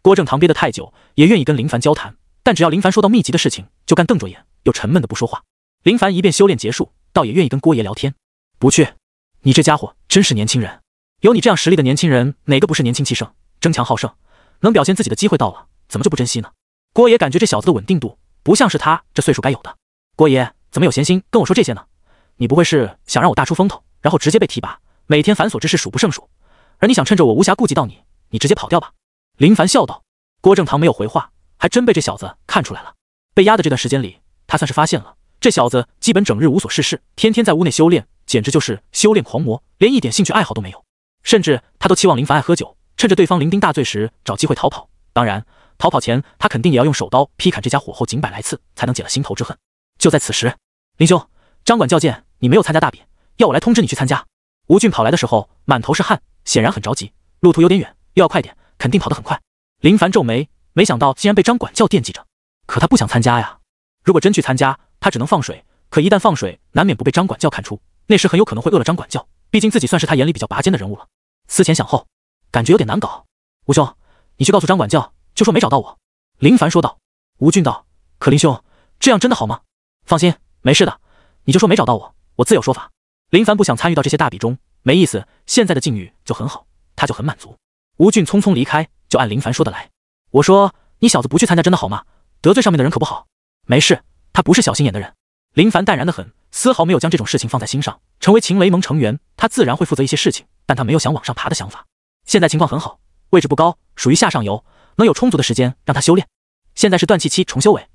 郭正堂憋得太久，也愿意跟林凡交谈，但只要林凡说到秘籍的事情，就干瞪着眼，又沉闷的不说话。林凡一遍修炼结束，倒也愿意跟郭爷聊天。不去，你这家伙真是年轻人，有你这样实力的年轻人，哪个不是年轻气盛，争强好胜，能表现自己的机会到了，怎么就不珍惜呢？郭爷感觉这小子的稳定度，不像是他这岁数该有的。郭爷怎么有闲心跟我说这些呢？你不会是想让我大出风头，然后直接被提拔，每天繁琐之事数不胜数，而你想趁着我无暇顾及到你，你直接跑掉吧？林凡笑道。郭正堂没有回话，还真被这小子看出来了。被压的这段时间里，他算是发现了，这小子基本整日无所事事，天天在屋内修炼，简直就是修炼狂魔，连一点兴趣爱好都没有。甚至他都期望林凡爱喝酒，趁着对方酩酊大醉时找机会逃跑。当然，逃跑前他肯定也要用手刀劈砍这家伙后几百来次，才能解了心头之恨。就在此时，林兄，张管教见你没有参加大比，要我来通知你去参加。吴俊跑来的时候满头是汗，显然很着急，路途有点远，又要快点，肯定跑得很快。林凡皱眉，没想到竟然被张管教惦记着，可他不想参加呀。如果真去参加，他只能放水，可一旦放水，难免不被张管教看出，那时很有可能会饿了张管教，毕竟自己算是他眼里比较拔尖的人物了。思前想后，感觉有点难搞。吴兄，你去告诉张管教，就说没找到我。林凡说道。吴俊道，可林兄，这样真的好吗？放心，没事的，你就说没找到我，我自有说法。林凡不想参与到这些大比中，没意思，现在的境遇就很好，他就很满足。吴俊匆匆离开，就按林凡说的来。我说，你小子不去参加真的好吗？得罪上面的人可不好。没事，他不是小心眼的人。林凡淡然得很，丝毫没有将这种事情放在心上。成为秦雷盟成员，他自然会负责一些事情，但他没有想往上爬的想法。现在情况很好，位置不高，属于下上游，能有充足的时间让他修炼。现在是断气期重修为，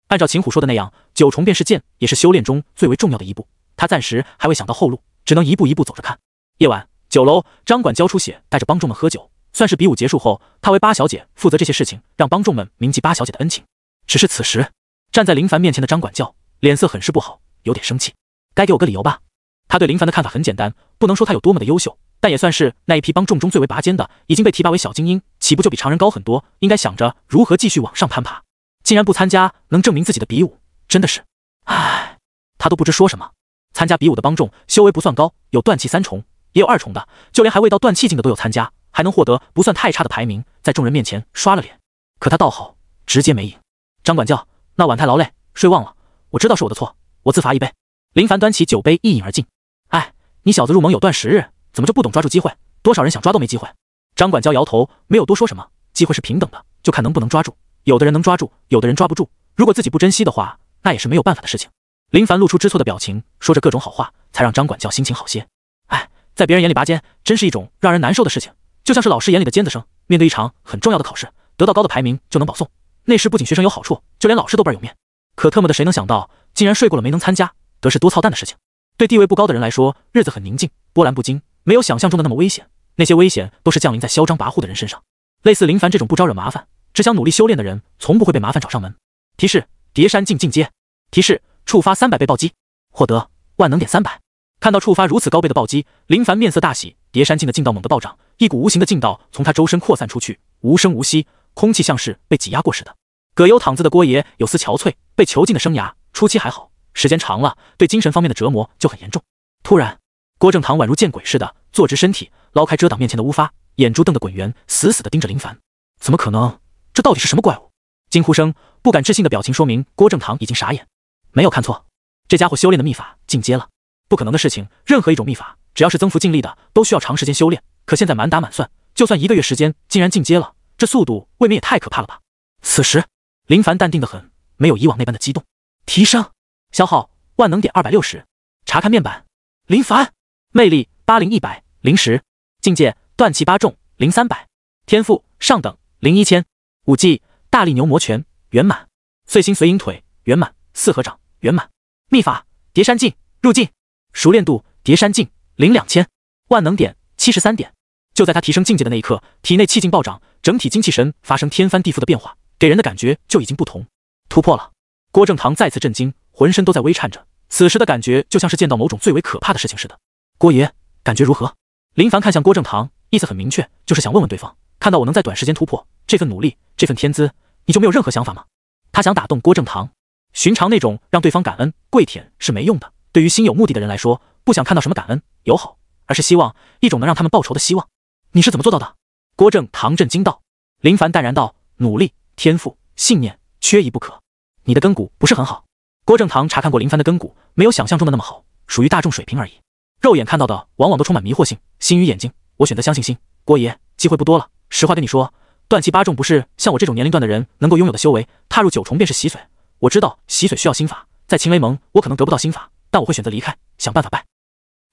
按照秦虎说的那样，9重便是剑，也是修炼中最为重要的一步。他暂时还未想到后路，只能一步一步走着看。夜晚，酒楼，张管教出血，带着帮众们喝酒，算是比武结束后，他为八小姐负责这些事情，让帮众们铭记八小姐的恩情。只是此时，站在林凡面前的张管教脸色很是不好，有点生气。该给我个理由吧。他对林凡的看法很简单，不能说他有多么的优秀，但也算是那一批帮众中最为拔尖的，已经被提拔为小精英，起步就比常人高很多，应该想着如何继续往上攀爬。竟然不参加，能证明自己的比武，真的是，唉，他都不知说什么。参加比武的帮众修为不算高，有断气3重，也有2重的，就连还未到断气境的都有参加，还能获得不算太差的排名，在众人面前刷了脸。可他倒好，直接没赢。张管教，那晚太劳累，睡忘了，我知道是我的错，我自罚一杯。林凡端起酒杯一饮而尽。哎，你小子入盟有段时日，怎么就不懂抓住机会？多少人想抓都没机会。张管教摇头，没有多说什么，机会是平等的，就看能不能抓住。有的人能抓住，有的人抓不住，如果自己不珍惜的话，那也是没有办法的事情。林凡露出知错的表情，说着各种好话，才让张管教心情好些。哎，在别人眼里拔尖，真是一种让人难受的事情，就像是老师眼里的尖子生，面对一场很重要的考试，得到高的排名就能保送，那时不仅学生有好处，就连老师都倍有面。可特么的谁能想到，竟然睡过了没能参加，得是多操蛋的事情。对地位不高的人来说，日子很宁静，波澜不惊，没有想象中的那么危险，那些危险都是降临在嚣张跋扈的人身上。类似林凡这种不招惹麻烦，只想努力修炼的人，从不会被麻烦找上门。提示：叠山境进阶。提示：触发300倍暴击，获得万能点300。看到触发如此高倍的暴击，林凡面色大喜，叠山境的劲道猛地暴涨，一股无形的劲道从他周身扩散出去，无声无息，空气像是被挤压过似的。葛优躺姿的郭爷有丝憔悴，被囚禁的生涯初期还好，时间长了，对精神方面的折磨就很严重。突然，郭正堂宛如见鬼似的坐直身体，捞开遮挡面前的乌发，眼珠瞪得滚圆，死死地盯着林凡。怎么可能？这到底是什么怪物？惊呼声，不敢置信的表情说明郭正堂已经傻眼。没有看错，这家伙修炼的秘法进阶了。不可能的事情，任何一种秘法，只要是增幅尽力的，都需要长时间修炼。可现在满打满算，就算1个月时间，竟然进阶了，这速度未免也太可怕了吧！此时，林凡淡定得很，没有以往那般的激动。提升，消耗万能点260，查看面板。林凡，魅力80-100，零10，境界断气8重，零300，天赋上等，零1000，武技大力牛魔拳，圆满，碎星随影腿，圆满，四合掌，圆满，秘法叠山镜，入境，熟练度叠山镜，零2000，万能点73点。就在他提升境界的那一刻，体内气劲暴涨，整体精气神发生天翻地覆的变化，给人的感觉就已经不同。突破了！郭正堂再次震惊，浑身都在微颤着，此时的感觉就像是见到某种最为可怕的事情似的。郭爷，感觉如何？林凡看向郭正堂，意思很明确，就是想问问对方，看到我能在短时间突破，这份努力，这份天资，你就没有任何想法吗？他想打动郭正堂。寻常那种让对方感恩跪舔是没用的，对于心有目的的人来说，不想看到什么感恩友好，而是希望一种能让他们报仇的希望。你是怎么做到的？郭正堂震惊道。林凡淡然道：努力、天赋、信念，缺一不可。你的根骨不是很好。郭正堂查看过林凡的根骨，没有想象中的那么好，属于大众水平而已。肉眼看到的往往都充满迷惑性，心与眼睛，我选择相信心。郭爷，机会不多了，实话跟你说，断气8重不是像我这种年龄段的人能够拥有的修为，踏入9重便是洗髓。我知道洗髓需要心法，在秦雷盟我可能得不到心法，但我会选择离开，想办法拜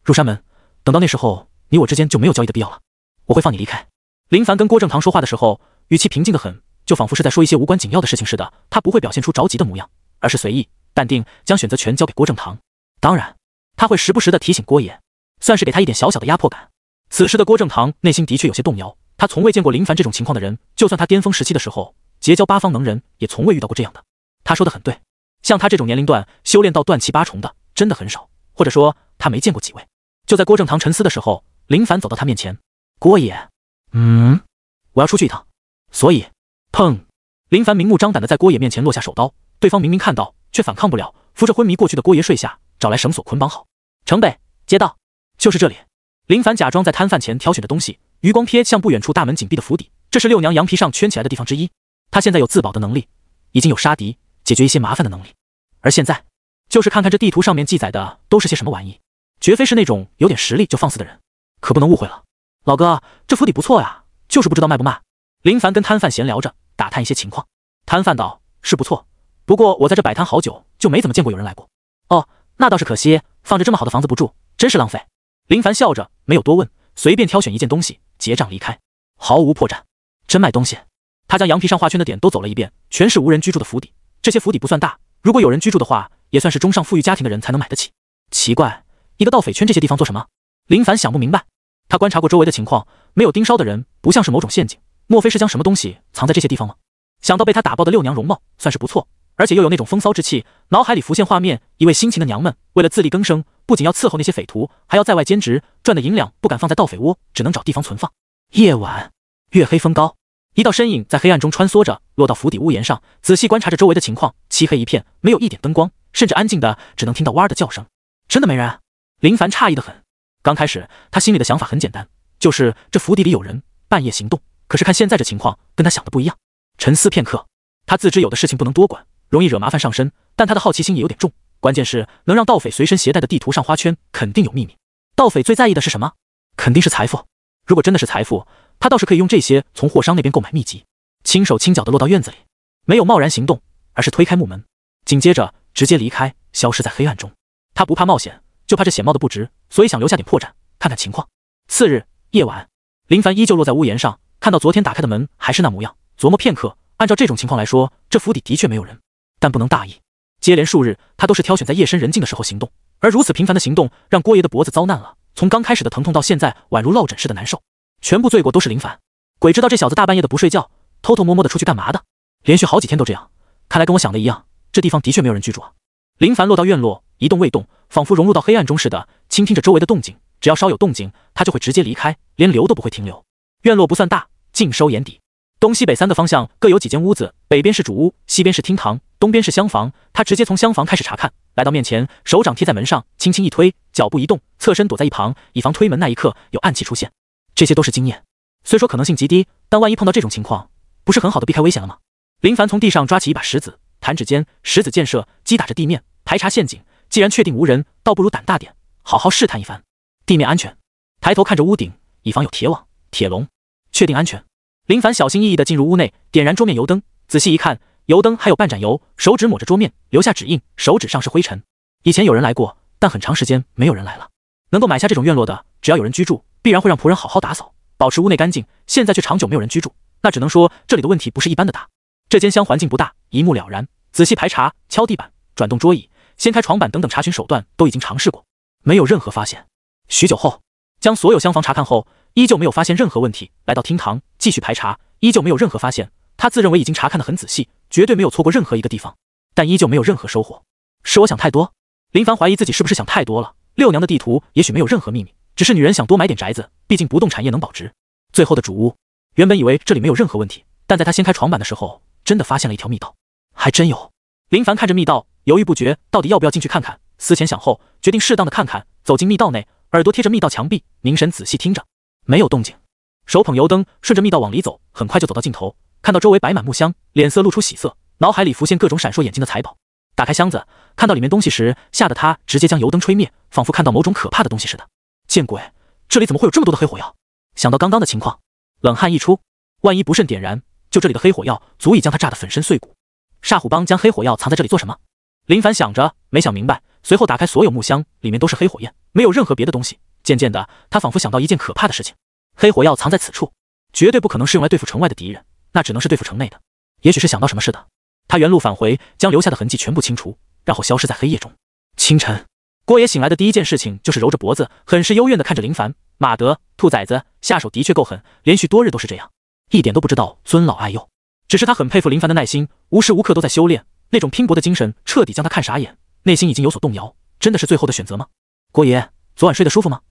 入山门。等到那时候，你我之间就没有交易的必要了，我会放你离开。林凡跟郭正堂说话的时候，语气平静得很，就仿佛是在说一些无关紧要的事情似的，他不会表现出着急的模样，而是随意淡定，将选择权交给郭正堂。当然，他会时不时地提醒郭爷，算是给他一点小小的压迫感。此时的郭正堂内心的确有些动摇，他从未见过林凡这种情况的人，就算他巅峰时期的时候结交八方能人，也从未遇到过这样的。他说的很对，像他这种年龄段修炼到断气8重的真的很少，或者说他没见过几位。就在郭正堂沉思的时候，林凡走到他面前，郭爷，我要出去一趟，所以，砰！林凡明目张胆地在郭爷面前落下手刀，对方明明看到，却反抗不了，扶着昏迷过去的郭爷睡下，找来绳索捆绑好。城北街道，就是这里。林凡假装在摊贩前挑选着东西，余光瞥向不远处大门紧闭的府邸，这是六娘羊皮上圈起来的地方之一。他现在有自保的能力，已经有杀敌、解决一些麻烦的能力，而现在，就是看看这地图上面记载的都是些什么玩意，绝非是那种有点实力就放肆的人，可不能误会了。老哥，这府邸不错呀，就是不知道卖不卖。林凡跟摊贩闲聊着，打探一些情况。摊贩道：是不错，不过我在这摆摊好久，就没怎么见过有人来过。哦，那倒是可惜，放着这么好的房子不住，真是浪费。林凡笑着，没有多问，随便挑选一件东西，结账离开，毫无破绽。真卖东西。他将羊皮上画圈的点都走了一遍，全是无人居住的府邸。这些府邸不算大，如果有人居住的话，也算是中上富裕家庭的人才能买得起。奇怪，一个盗匪圈这些地方做什么？林凡想不明白。他观察过周围的情况，没有盯梢的人，不像是某种陷阱，莫非是将什么东西藏在这些地方吗？想到被他打爆的六娘容貌，算是不错，而且又有那种风骚之气，脑海里浮现画面，一位辛勤的娘们，为了自力更生，不仅要伺候那些匪徒，还要在外兼职，赚的银两不敢放在盗匪窝，只能找地方存放。夜晚，月黑风高，一道身影在黑暗中穿梭着，落到府邸屋檐上，仔细观察着周围的情况，漆黑一片，没有一点灯光，甚至安静的只能听到蛙儿的叫声。真的没人？林凡诧异的很。刚开始他心里的想法很简单，就是这府邸里有人，半夜行动。可是看现在这情况，跟他想的不一样。沉思片刻，他自知有的事情不能多管，容易惹麻烦上身，但他的好奇心也有点重。关键是能让盗匪随身携带的地图上花圈，肯定有秘密。盗匪最在意的是什么？肯定是财富。如果真的是财富，他倒是可以用这些从货商那边购买秘籍，轻手轻脚的落到院子里，没有贸然行动，而是推开木门，紧接着直接离开，消失在黑暗中。他不怕冒险，就怕这显冒的不值，所以想留下点破绽，看看情况。次日夜晚，林凡依旧落在屋檐上，看到昨天打开的门还是那模样，琢磨片刻，按照这种情况来说，这府邸的确没有人，但不能大意。接连数日，他都是挑选在夜深人静的时候行动，而如此频繁的行动，让郭爷的脖子遭难了，从刚开始的疼痛到现在宛如落枕似的难受，全部罪过都是林凡。鬼知道这小子大半夜的不睡觉，偷偷摸摸的出去干嘛的，连续好几天都这样，看来跟我想的一样，这地方的确没有人居住啊。林凡落到院落，一动未动，仿佛融入到黑暗中似的，倾听着周围的动静，只要稍有动静，他就会直接离开，连留都不会停留。院落不算大，尽收眼底，东西北3个方向各有几间屋子，北边是主屋，西边是厅堂，东边是厢房。他直接从厢房开始查看，来到面前，手掌贴在门上，轻轻一推，脚步一动，侧身躲在一旁，以防推门那一刻有暗器出现。这些都是经验，虽说可能性极低，但万一碰到这种情况，不是很好的避开危险了吗？林凡从地上抓起一把石子，弹指间，石子溅射，击打着地面，排查陷阱。既然确定无人，倒不如胆大点，好好试探一番。地面安全，抬头看着屋顶，以防有铁网、铁笼，确定安全。林凡小心翼翼地进入屋内，点燃桌面油灯，仔细一看，油灯还有半盏油，手指抹着桌面，留下指印，手指上是灰尘。以前有人来过，但很长时间没有人来了。能够买下这种院落的，只要有人居住，必然会让仆人好好打扫，保持屋内干净。现在却长久没有人居住，那只能说这里的问题不是一般的大。这间厢环境不大，一目了然。仔细排查，敲地板，转动桌椅，掀开床板等等查询手段都已经尝试过，没有任何发现。许久后，将所有厢房查看后，依旧没有发现任何问题。来到厅堂，继续排查，依旧没有任何发现。他自认为已经查看得很仔细，绝对没有错过任何一个地方，但依旧没有任何收获。是我想太多？林凡怀疑自己是不是想太多了。六娘的地图也许没有任何秘密，只是女人想多买点宅子，毕竟不动产业能保值。最后的主屋，原本以为这里没有任何问题，但在他掀开床板的时候，真的发现了一条密道，还真有。林凡看着密道，犹豫不决，到底要不要进去看看。思前想后，决定适当的看看。走进密道内，耳朵贴着密道墙壁，凝神仔细听着，没有动静。手捧油灯，顺着密道往里走，很快就走到尽头，看到周围摆满木箱，脸色露出喜色，脑海里浮现各种闪烁眼睛的财宝。打开箱子，看到里面东西时，吓得他直接将油灯吹灭，仿佛看到某种可怕的东西似的。见鬼，这里怎么会有这么多的黑火药？想到刚刚的情况，冷汗一出，万一不慎点燃，就这里的黑火药足以将他炸得粉身碎骨。煞虎帮将黑火药藏在这里做什么？林凡想着，没想明白，随后打开所有木箱，里面都是黑火焰，没有任何别的东西。渐渐的，他仿佛想到一件可怕的事情，黑火药藏在此处，绝对不可能是用来对付城外的敌人，那只能是对付城内的。也许是想到什么似的，他原路返回，将留下的痕迹全部清除，然后消失在黑夜中。清晨，郭爷醒来的第一件事情就是揉着脖子，很是幽怨地看着林凡。马德，兔崽子，下手的确够狠，连续多日都是这样，一点都不知道尊老爱幼。只是他很佩服林凡的耐心，无时无刻都在修炼，那种拼搏的精神彻底将他看傻眼，内心已经有所动摇。真的是最后的选择吗？郭爷，昨晚睡得舒服吗？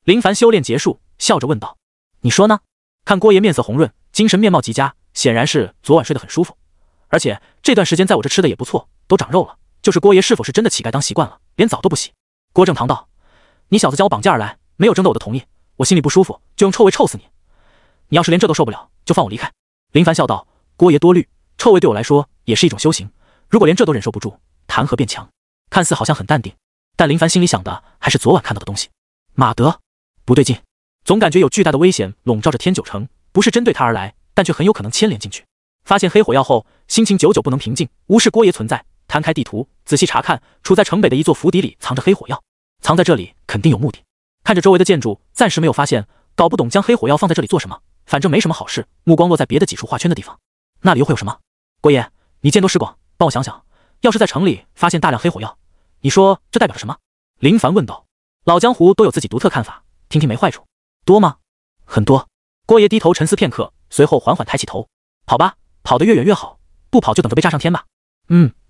林凡修炼结束，笑着问道。你说呢？看郭爷面色红润，精神面貌极佳，显然是昨晚睡得很舒服。而且这段时间在我这吃的也不错，都长肉了。就是郭爷是否是真的乞丐当习惯了，连澡都不洗？郭正堂道。你小子将我绑架而来，没有征得我的同意，我心里不舒服，就用臭味臭死你。你要是连这都受不了，就放我离开。林凡笑道。郭爷多虑，臭味对我来说也是一种修行，如果连这都忍受不住，谈何变强？看似好像很淡定，但林凡心里想的还是昨晚看到的东西。马德，不对劲，总感觉有巨大的危险笼罩着天九城，不是针对他而来，但却很有可能牵连进去。发现黑火药后，心情久久不能平静，无视郭爷存在，摊开地图仔细查看，处在城北的一座府邸里藏着黑火药，藏在这里肯定有目的。看着周围的建筑，暂时没有发现，搞不懂将黑火药放在这里做什么，反正没什么好事。目光落在别的几处画圈的地方，那里又会有什么？郭爷，你见多识广，帮我想想，要是在城里发现大量黑火药，你说这代表着什么？林凡问道。老江湖都有自己独特看法，听听没坏处。多吗？很多。郭爷低头沉思片刻，随后缓缓抬起头。跑吧，跑得越远越好，不跑就等着被炸上天吧。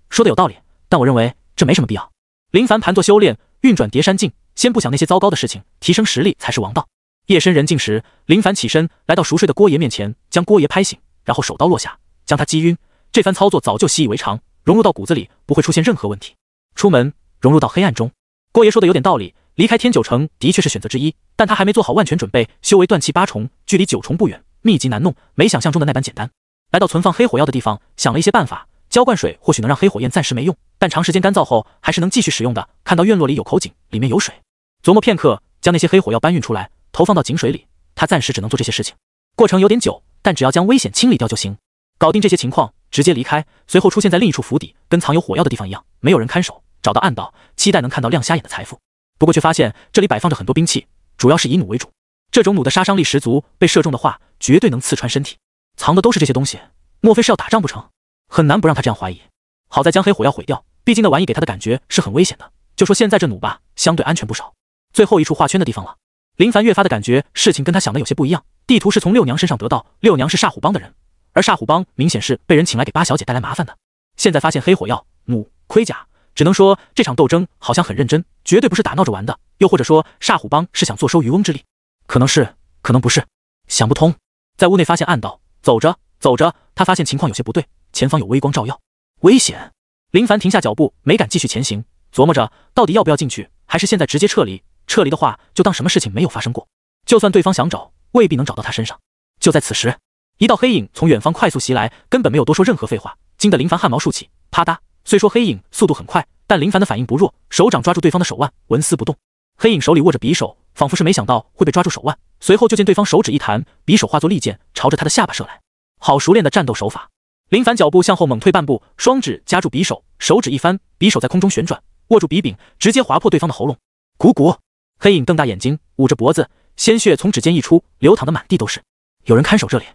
说的有道理，但我认为这没什么必要。林凡盘坐修炼，运转叠山镜，先不想那些糟糕的事情，提升实力才是王道。夜深人静时，林凡起身来到熟睡的郭爷面前，将郭爷拍醒，然后手刀落下，将他击晕。这番操作早就习以为常，融入到骨子里，不会出现任何问题。出门，融入到黑暗中。郭爷说的有点道理，离开天九城的确是选择之一，但他还没做好万全准备。修为断气8重，距离9重不远，秘籍难弄，没想象中的那般简单。来到存放黑火药的地方，想了一些办法。浇灌水或许能让黑火焰暂时没用，但长时间干燥后还是能继续使用的。看到院落里有口井，里面有水，琢磨片刻，将那些黑火药搬运出来，投放到井水里。他暂时只能做这些事情，过程有点久，但只要将危险清理掉就行。搞定这些情况，直接离开。随后出现在另一处府邸，跟藏有火药的地方一样，没有人看守。找到暗道，期待能看到亮瞎眼的财富。不过却发现这里摆放着很多兵器，主要是以弩为主。这种弩的杀伤力十足，被射中的话，绝对能刺穿身体。藏的都是这些东西，莫非是要打仗不成？很难不让他这样怀疑。好在将黑火药毁掉，毕竟那玩意给他的感觉是很危险的。就说现在这弩吧，相对安全不少。最后一处画圈的地方了，林凡越发的感觉事情跟他想的有些不一样。地图是从六娘身上得到，六娘是煞虎帮的人，而煞虎帮明显是被人请来给八小姐带来麻烦的。现在发现黑火药、弩、盔甲，只能说这场斗争好像很认真，绝对不是打闹着玩的。又或者说煞虎帮是想坐收渔翁之利，可能是，可能不是，想不通。在屋内发现暗道，走着走着，他发现情况有些不对，前方有微光照耀，危险！林凡停下脚步，没敢继续前行，琢磨着到底要不要进去，还是现在直接撤离。撤离的话就当什么事情没有发生过。就算对方想找，未必能找到他身上。就在此时，一道黑影从远方快速袭来，根本没有多说任何废话，惊得林凡汗毛竖起，啪嗒。虽说黑影速度很快，但林凡的反应不弱，手掌抓住对方的手腕，纹丝不动。黑影手里握着匕首，仿佛是没想到会被抓住手腕，随后就见对方手指一弹，匕首化作利箭，朝着他的下巴射来。好熟练的战斗手法！林凡脚步向后猛退半步，双指夹住匕首，手指一翻，匕首在空中旋转，握住匕柄，直接划破对方的喉咙。鼓鼓！黑影瞪大眼睛，捂着脖子，鲜血从指尖溢出，流淌的满地都是。有人看守这里。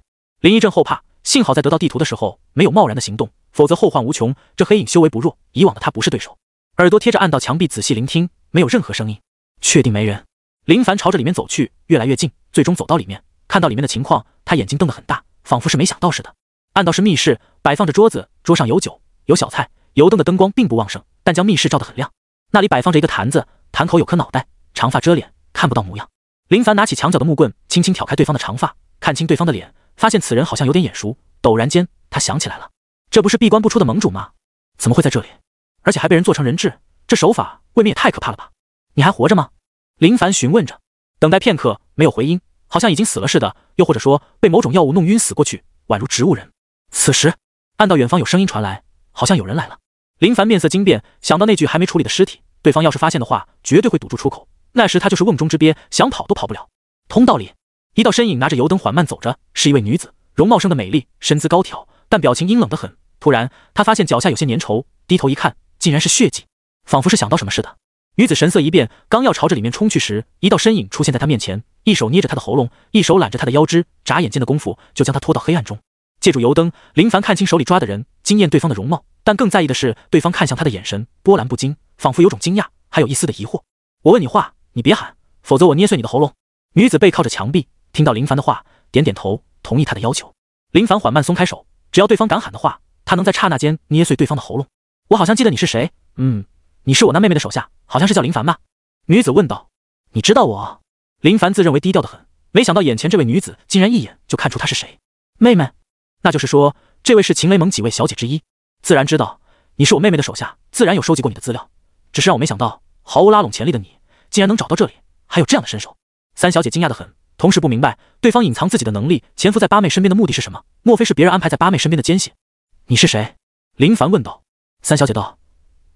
林一阵后怕，幸好在得到地图的时候没有贸然的行动，否则后患无穷。这黑影修为不弱，以往的他不是对手。耳朵贴着暗道墙壁仔细聆听，没有任何声音，确定没人。林凡朝着里面走去，越来越近，最终走到里面，看到里面的情况，他眼睛瞪得很大，仿佛是没想到似的。暗道是密室，摆放着桌子，桌上有酒有小菜，油灯的灯光并不旺盛，但将密室照得很亮。那里摆放着一个坛子，坛口有颗脑袋，长发遮脸，看不到模样。林凡拿起墙角的木棍，轻轻挑开对方的长发，看清对方的脸，发现此人好像有点眼熟。陡然间他想起来了，这不是闭关不出的盟主吗？怎么会在这里？而且还被人做成人质，这手法未免也太可怕了吧？你还活着吗？林凡询问着。等待片刻，没有回音，好像已经死了似的，又或者说被某种药物弄晕死过去，宛如植物人。此时暗道远方有声音传来，好像有人来了。林凡面色惊变，想到那具还没处理的尸体，对方要是发现的话，绝对会堵住出口，那时他就是瓮中之鳖，想跑都跑不了。通道里，一道身影拿着油灯缓慢走着，是一位女子，容貌生得美丽，身姿高挑，但表情阴冷得很。突然他发现脚下有些粘稠，低头一看，竟然是血迹，仿佛是想到什么似的。女子神色一变，刚要朝着里面冲去时，一道身影出现在她面前，一手捏着她的喉咙，一手揽着她的腰肢，眨眼间的功夫就将她拖到黑暗中。借助油灯，林凡看清手里抓的人，惊艳对方的容貌，但更在意的是对方看向他的眼神波澜不惊，仿佛有种惊讶，还有一丝的疑惑。我问你话，你别喊，否则我捏碎你的喉咙。女子背靠着墙壁，听到林凡的话，点点头，同意他的要求。林凡缓慢松开手，只要对方敢喊的话，他能在刹那间捏碎对方的喉咙。我好像记得你是谁，你是我那妹妹的手下，好像是叫林凡吧？女子问道。你知道我？林凡自认为低调得很，没想到眼前这位女子竟然一眼就看出她是谁。妹妹？那就是说，这位是秦雷盟几位小姐之一。自然知道，你是我妹妹的手下，自然有收集过你的资料。只是让我没想到，毫无拉拢潜力的你，竟然能找到这里，还有这样的身手。三小姐惊讶得很，同时不明白对方隐藏自己的能力，潜伏在八妹身边的目的是什么？莫非是别人安排在八妹身边的奸细？你是谁？林凡问道。三小姐道：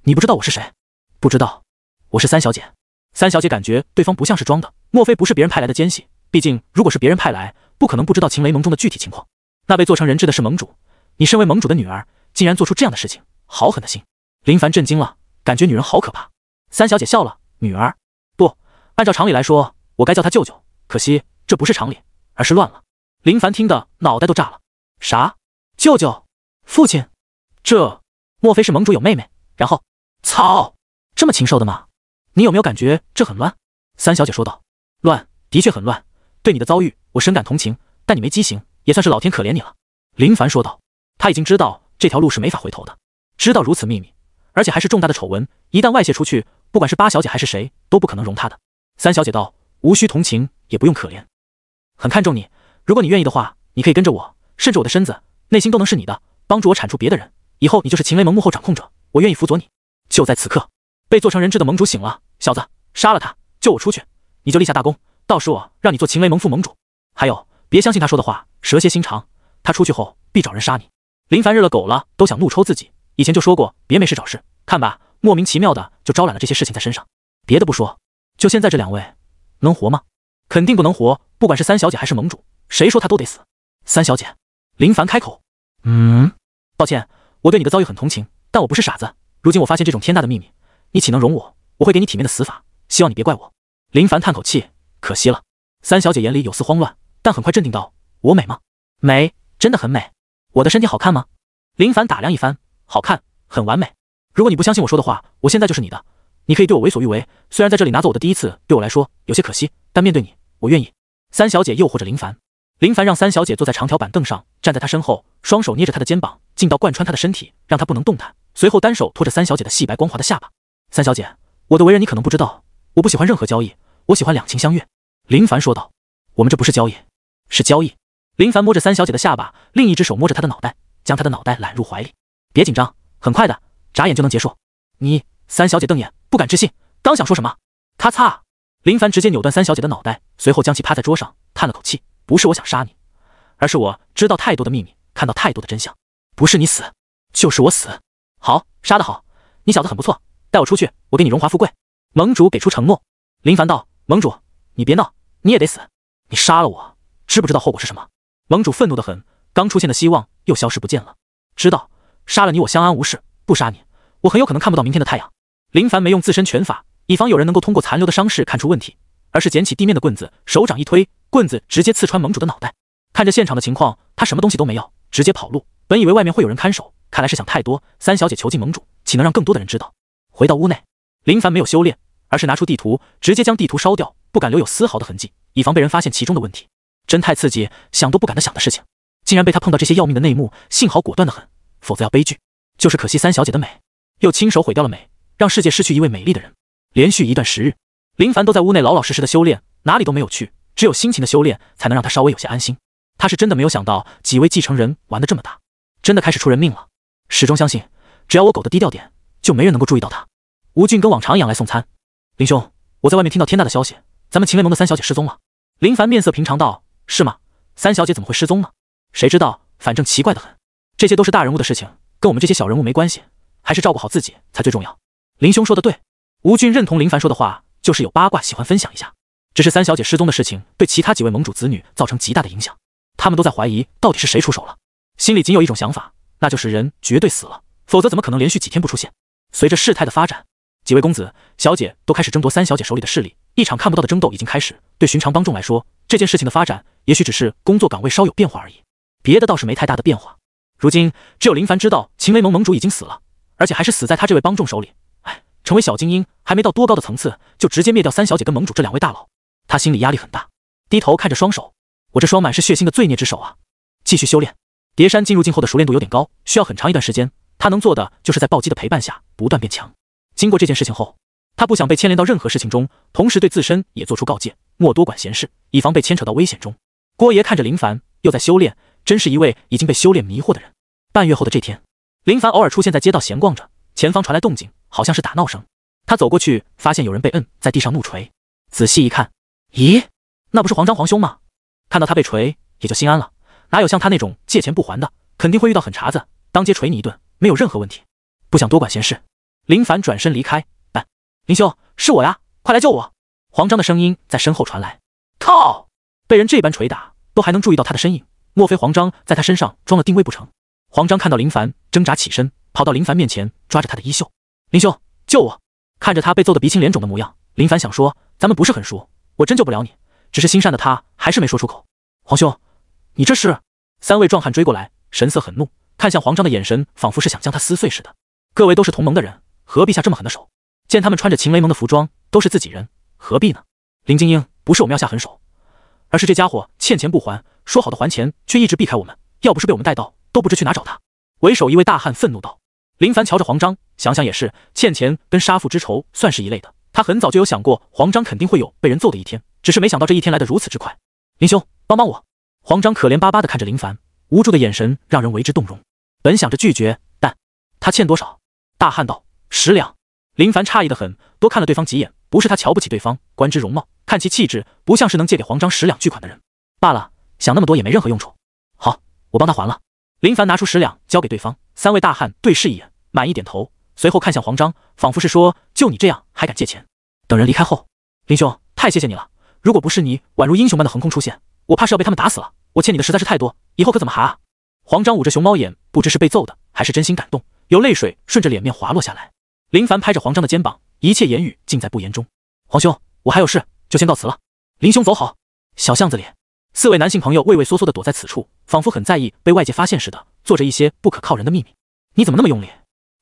你不知道我是谁？不知道，我是三小姐。三小姐感觉对方不像是装的，莫非不是别人派来的奸细？毕竟如果是别人派来，不可能不知道秦雷盟中的具体情况。那被做成人质的是盟主，你身为盟主的女儿，竟然做出这样的事情，好狠的心！林凡震惊了，感觉女人好可怕。三小姐笑了，女儿？不，按照常理来说，我该叫她舅舅，可惜这不是常理，而是乱了。林凡听得脑袋都炸了。啥？舅舅？父亲？这莫非是盟主有妹妹？然后，操，这么禽兽的吗？你有没有感觉这很乱？三小姐说道。乱，的确很乱。对你的遭遇，我深感同情，但你没畸形，也算是老天可怜你了。林凡说道。他已经知道这条路是没法回头的，知道如此秘密，而且还是重大的丑闻，一旦外泄出去，不管是八小姐还是谁，都不可能容他的。三小姐道。无需同情，也不用可怜。很看重你，如果你愿意的话，你可以跟着我，甚至我的身子、内心都能是你的，帮助我铲除别的人。以后你就是秦雷盟幕后掌控者，我愿意辅佐你。就在此刻，被做成人质的盟主醒了。小子，杀了他，救我出去，你就立下大功，到时我让你做秦雷盟副盟主。还有，别相信他说的话，蛇蝎心肠，他出去后必找人杀你。林凡热了狗了，都想怒抽自己。以前就说过，别没事找事，看吧，莫名其妙的就招揽了这些事情在身上。别的不说，就现在这两位，能活吗？肯定不能活，不管是三小姐还是盟主，谁说他都得死。三小姐，林凡开口。抱歉，我对你的遭遇很同情，但我不是傻子。如今我发现这种天大的秘密，你岂能容我？我会给你体面的死法，希望你别怪我。林凡叹口气，可惜了。三小姐眼里有丝慌乱，但很快镇定道：我美吗？美，真的很美。我的身体好看吗？林凡打量一番，好看，很完美。如果你不相信我说的话，我现在就是你的，你可以对我为所欲为。虽然在这里拿走我的第一次对我来说有些可惜，但面对你，我愿意。三小姐诱惑着林凡。林凡让三小姐坐在长条板凳上，站在她身后，双手捏着她的肩膀，劲道贯穿她的身体，让她不能动弹。随后单手托着三小姐的细白光滑的下巴。三小姐，我的为人你可能不知道，我不喜欢任何交易，我喜欢两情相悦。林凡说道。我们这不是交易，是交易。林凡摸着三小姐的下巴，另一只手摸着她的脑袋，将她的脑袋揽入怀里。别紧张，很快的，眨眼就能结束。你，三小姐瞪眼，不敢置信，刚想说什么，咔嚓，林凡直接扭断三小姐的脑袋，随后将其趴在桌上，叹了口气：“不是我想杀你，而是我知道太多的秘密，看到太多的真相。不是你死，就是我死。好，杀得好，你小子很不错，带我出去，我给你荣华富贵。”盟主给出承诺。林凡道：“盟主，你别闹，你也得死。你杀了我，知不知道后果是什么？”盟主愤怒得很，刚出现的希望又消失不见了。知道，杀了你我相安无事，不杀你，我很有可能看不到明天的太阳。林凡没用自身拳法，以防有人能够通过残留的伤势看出问题，而是捡起地面的棍子，手掌一推，棍子直接刺穿盟主的脑袋。看着现场的情况，他什么东西都没要，直接跑路。本以为外面会有人看守，看来是想太多。三小姐囚禁盟主，岂能让更多的人知道？回到屋内，林凡没有修炼，而是拿出地图，直接将地图烧掉，不敢留有丝毫的痕迹，以防被人发现其中的问题。真太刺激，想都不敢的想的事情，竟然被他碰到这些要命的内幕，幸好果断得很，否则要悲剧。就是可惜三小姐的美，又亲手毁掉了美，让世界失去一位美丽的人。连续一段10日，林凡都在屋内老老实实的修炼，哪里都没有去，只有辛勤的修炼才能让他稍微有些安心。他是真的没有想到几位继承人玩得这么大，真的开始出人命了。始终相信，只要我苟得低调点，就没人能够注意到他。吴俊跟往常一样来送餐。林兄，我在外面听到天大的消息，咱们秦雷盟的三小姐失踪了。林凡面色平常道：“是吗？三小姐怎么会失踪呢？谁知道，反正奇怪得很。这些都是大人物的事情，跟我们这些小人物没关系，还是照顾好自己才最重要。”林兄说的对。吴俊认同林凡说的话，就是有八卦喜欢分享一下。只是三小姐失踪的事情对其他几位盟主子女造成极大的影响，他们都在怀疑到底是谁出手了，心里仅有一种想法，那就是人绝对死了，否则怎么可能连续几天不出现。随着事态的发展，几位公子小姐都开始争夺三小姐手里的势力，一场看不到的争斗已经开始。对寻常帮众来说，这件事情的发展也许只是工作岗位稍有变化而已，别的倒是没太大的变化。如今只有林凡知道秦雷盟盟主已经死了，而且还是死在他这位帮众手里。成为小精英还没到多高的层次，就直接灭掉三小姐跟盟主这两位大佬，他心里压力很大。低头看着双手，我这双满是血腥的罪孽之手啊！继续修炼。蝶山进入境后的熟练度有点高，需要很长一段时间。他能做的就是在暴击的陪伴下不断变强。经过这件事情后，他不想被牵连到任何事情中，同时对自身也做出告诫，莫多管闲事，以防被牵扯到危险中。郭爷看着林凡又在修炼，真是一位已经被修炼迷惑的人。半月后的这天，林凡偶尔出现在街道闲逛着，前方传来动静，好像是打闹声。他走过去，发现有人被摁在地上怒捶。仔细一看，咦，那不是黄章皇兄吗？看到他被捶，也就心安了。哪有像他那种借钱不还的，肯定会遇到狠茬子，当街捶你一顿，没有任何问题。不想多管闲事，林凡转身离开。但林兄，是我呀，快来救我！黄章的声音在身后传来。靠！被人这般捶打，都还能注意到他的身影，莫非黄章在他身上装了定位不成？黄章看到林凡，挣扎起身，跑到林凡面前，抓着他的衣袖。林兄，救我！看着他被揍得鼻青脸肿的模样，林凡想说，咱们不是很熟，我真救不了你。只是心善的他还是没说出口。皇兄，你这是？三位壮汉追过来，神色很怒，看向黄章的眼神仿佛是想将他撕碎似的。各位都是同盟的人，何必下这么狠的手？见他们穿着秦雷盟的服装，都是自己人，何必呢？林精英，不是我们要下狠手，而是这家伙欠钱不还，说好的还钱，却一直避开我们，要不是被我们带到，都不知去哪找他。为首一位大汉愤怒道。林凡瞧着黄章，想想也是，欠钱跟杀父之仇算是一类的。他很早就有想过，黄章肯定会有被人揍的一天，只是没想到这一天来得如此之快。林兄，帮帮我！黄章可怜巴巴地看着林凡，无助的眼神让人为之动容。本想着拒绝，但他欠多少？大汉道：10两。林凡诧异的很，多看了对方几眼，不是他瞧不起对方，观之容貌，看其气质，不像是能借给黄章10两巨款的人。罢了，想那么多也没任何用处。好，我帮他还了。林凡拿出10两交给对方，三位大汉对视一眼，满意点头，随后看向黄章，仿佛是说，就你这样还敢借钱？等人离开后，林兄，太谢谢你了，如果不是你宛如英雄般的横空出现，我怕是要被他们打死了，我欠你的实在是太多，以后可怎么还啊？黄章捂着熊猫眼，不知是被揍的还是真心感动，有泪水顺着脸面滑落下来。林凡拍着黄章的肩膀，一切言语尽在不言中。黄兄，我还有事，就先告辞了。林兄走好。小巷子里，4位男性朋友畏畏缩缩地躲在此处，仿佛很在意被外界发现似的，做着一些不可靠人的秘密。你怎么那么用力？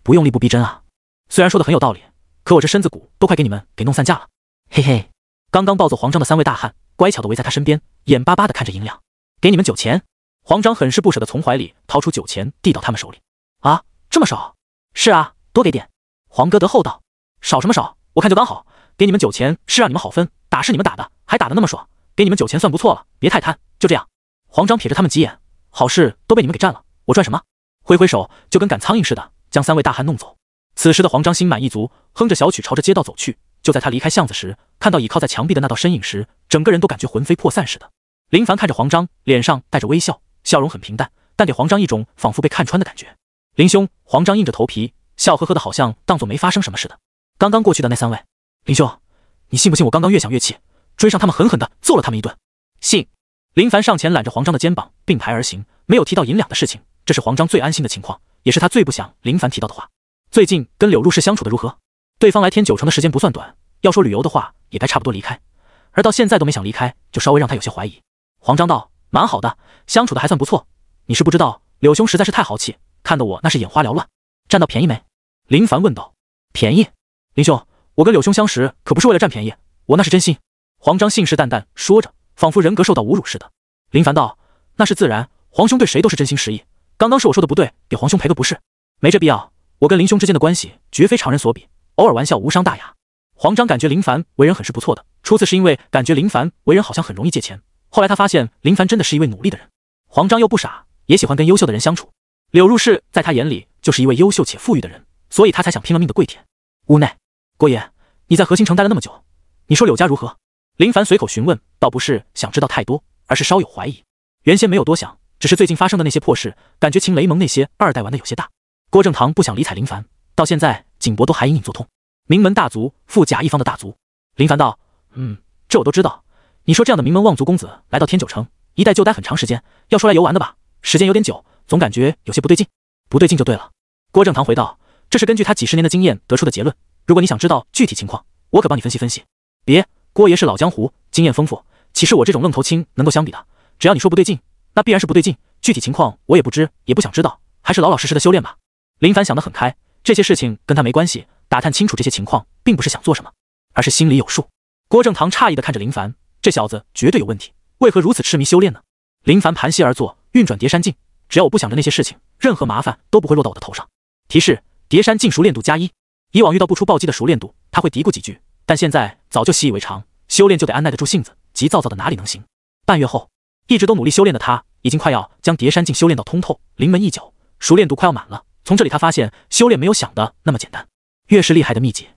不用力不逼真啊！虽然说的很有道理，可我这身子骨都快给你们给弄散架了。嘿嘿，刚刚暴揍黄章的3位大汉乖巧地围在他身边，眼巴巴地看着银两。给你们酒钱。黄章很是不舍地从怀里掏出酒钱递到他们手里。啊，这么少？是啊，多给点。黄哥德厚道。少什么少，我看就刚好。给你们酒钱是让你们好分，打是你们打的，还打得那么爽，给你们酒钱算不错了，别太贪，就这样。黄章瞥着他们几眼，好事都被你们给占了，我赚什么？挥挥手就跟赶苍蝇似的，将3位大汉弄走。此时的黄章心满意足，哼着小曲朝着街道走去。就就在他离开巷子时，看到倚靠在墙壁的那道身影时，整个人都感觉魂飞魄散似的。林凡看着黄章，脸上带着微笑，笑容很平淡，但给黄章一种仿佛被看穿的感觉。林兄，黄章硬着头皮，笑呵呵的，好像当作没发生什么似的。刚刚过去的那3位，林兄，你信不信我刚刚越想越气，追上他们狠狠地揍了他们一顿？信。林凡上前揽着黄章的肩膀，并排而行，没有提到银两的事情，这是黄章最安心的情况，也是他最不想林凡提到的话。最近跟柳入氏相处的如何？对方来天九城的时间不算短，要说旅游的话，也该差不多离开，而到现在都没想离开，就稍微让他有些怀疑。黄章道：蛮好的，相处的还算不错。你是不知道，柳兄实在是太豪气，看得我那是眼花缭乱。占到便宜没？林凡问道。便宜？林兄，我跟柳兄相识可不是为了占便宜，我那是真心。黄章信誓旦旦说着，仿佛人格受到侮辱似的。林凡道：那是自然，黄兄对谁都是真心实意，刚刚是我说的不对，给黄兄赔个不是。没这必要，我跟林兄之间的关系绝非常人所比，偶尔玩笑无伤大雅。黄章感觉林凡为人很是不错的，初次是因为感觉林凡为人好像很容易借钱，后来他发现林凡真的是一位努力的人。黄章又不傻，也喜欢跟优秀的人相处。柳入氏在他眼里就是一位优秀且富裕的人，所以他才想拼了命的跪舔。屋内，郭爷，你在和兴城待了那么久，你说柳家如何？林凡随口询问，倒不是想知道太多，而是稍有怀疑。原先没有多想，只是最近发生的那些破事，感觉秦雷盟那些二代玩的有些大。郭正堂不想理睬林凡，到现在颈脖都还隐隐作痛。名门大族，富甲一方的大族。林凡道：这我都知道。你说这样的名门望族公子来到天九城，一待就待很长时间，要说来游玩的吧，时间有点久，总感觉有些不对劲。不对劲就对了。郭正堂回道：这是根据他几十年的经验得出的结论。如果你想知道具体情况，我可帮你分析分析。别，郭爷是老江湖，经验丰富，岂是我这种愣头青能够相比的？只要你说不对劲，那必然是不对劲。具体情况我也不知，也不想知道，还是老老实实的修炼吧。林凡想得很开，这些事情跟他没关系，打探清楚这些情况，并不是想做什么，而是心里有数。郭正堂诧异地看着林凡，这小子绝对有问题，为何如此痴迷修炼呢？林凡盘膝而坐，运转叠山镜，只要我不想着那些事情，任何麻烦都不会落到我的头上。提示：叠山镜熟练度+1。以往遇到不出暴击的熟练度，他会嘀咕几句，但现在早就习以为常，修炼就得按耐得住性子，急躁躁的哪里能行？半月后，一直都努力修炼的他，已经快要将叠山镜修炼到通透，临门一脚，熟练度快要满了。从这里他发现，修炼没有想的那么简单，越是厉害的秘籍，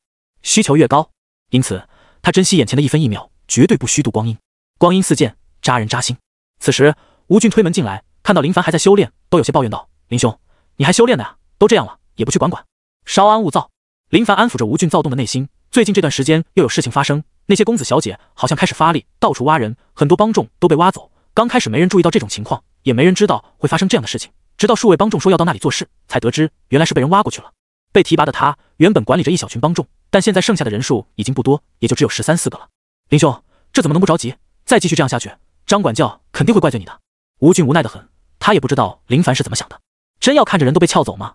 需求越高。因此，他珍惜眼前的一分一秒，绝对不虚度光阴。光阴似箭，扎人扎心。此时，吴俊推门进来，看到林凡还在修炼，都有些抱怨道：林兄，你还修炼呢呀？都这样了，也不去管管，稍安勿躁。林凡安抚着吴俊躁动的内心，最近这段时间又有事情发生，那些公子小姐好像开始发力，到处挖人，很多帮众都被挖走。刚开始没人注意到这种情况，也没人知道会发生这样的事情，直到数位帮众说要到那里做事，才得知原来是被人挖过去了。被提拔的他原本管理着一小群帮众，但现在剩下的人数已经不多，也就只有13、14个了。林兄，这怎么能不着急？再继续这样下去，张管教肯定会怪罪你的。吴俊无奈得很，他也不知道林凡是怎么想的，真要看着人都被撬走吗？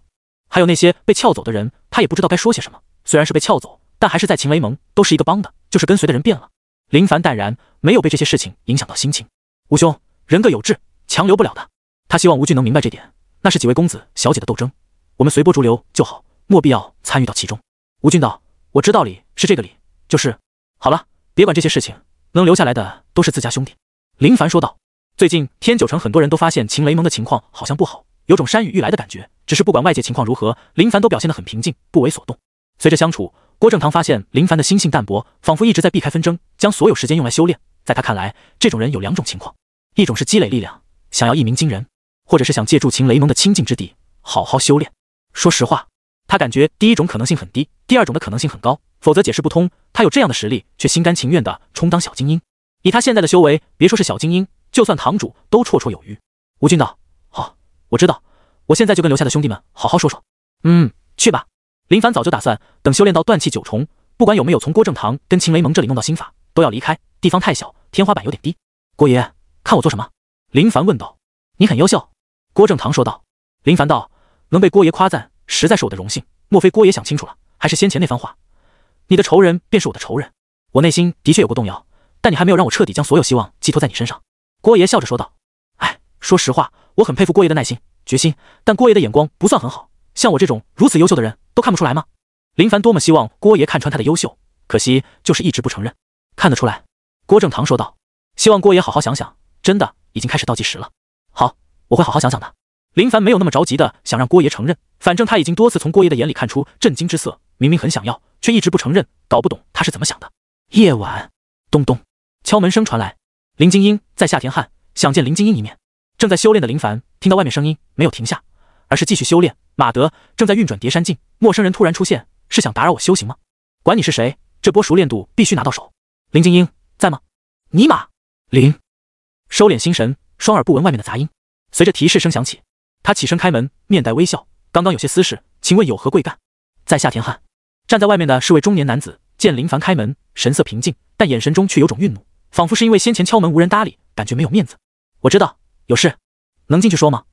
还有那些被撬走的人，他也不知道该说些什么。虽然是被撬走，但还是在秦雷盟，都是一个帮的，就是跟随的人变了。林凡淡然，没有被这些事情影响到心情。吴兄，人各有志，强留不了的。他希望吴俊能明白这点，那是几位公子小姐的斗争，我们随波逐流就好，莫必要参与到其中。吴俊道：我知道理是这个理，就是好了，别管这些事情，能留下来的都是自家兄弟。林凡说道：最近天九城很多人都发现秦雷盟的情况好像不好，有种山雨欲来的感觉，只是不管外界情况如何，林凡都表现得很平静，不为所动。随着相处，郭正堂发现林凡的心性淡泊，仿佛一直在避开纷争，将所有时间用来修炼。在他看来，这种人有2种情况，一种是积累力量，想要一鸣惊人，或者是想借助秦雷盟的清净之地好好修炼。说实话，他感觉第一种可能性很低，第二种的可能性很高，否则解释不通他有这样的实力却心甘情愿地充当小精英。以他现在的修为，别说是小精英，就算堂主都绰绰有余。吴俊道：好，我知道，我现在就跟留下的兄弟们好好说说。去吧。林凡早就打算等修炼到断气9重，不管有没有从郭正堂跟秦雷盟这里弄到心法，都要离开，地方太小，天花板有点低。郭爷，看我做什么？林凡问道。你很优秀。郭正堂说道。林凡道：能被郭爷夸赞，实在是我的荣幸。莫非郭爷想清楚了，还是先前那番话？你的仇人便是我的仇人。我内心的确有过动摇，但你还没有让我彻底将所有希望寄托在你身上。郭爷笑着说道。说实话，我很佩服郭爷的耐心、决心，但郭爷的眼光不算很好，像我这种如此优秀的人都看不出来吗？林凡多么希望郭爷看穿他的优秀，可惜就是一直不承认。看得出来。郭正堂说道。希望郭爷好好想想，真的已经开始倒计时了。好，我会好好想想的。林凡没有那么着急的想让郭爷承认，反正他已经多次从郭爷的眼里看出震惊之色，明明很想要，却一直不承认，搞不懂他是怎么想的。夜晚，咚咚，敲门声传来，林精英在下田汉想见林精英一面。正在修炼的林凡听到外面声音，没有停下，而是继续修炼。马德正在运转叠山镜，陌生人突然出现，是想打扰我修行吗？管你是谁，这波熟练度必须拿到手。林精英在吗？尼玛！林收敛心神，双耳不闻外面的杂音。随着提示声响起，他起身开门，面带微笑。刚刚有些私事，请问有何贵干？在下田汉。站在外面的是位中年男子，见林凡开门，神色平静，但眼神中却有种愠怒，仿佛是因为先前敲门无人搭理，感觉没有面子。我知道，有事，能进去说吗？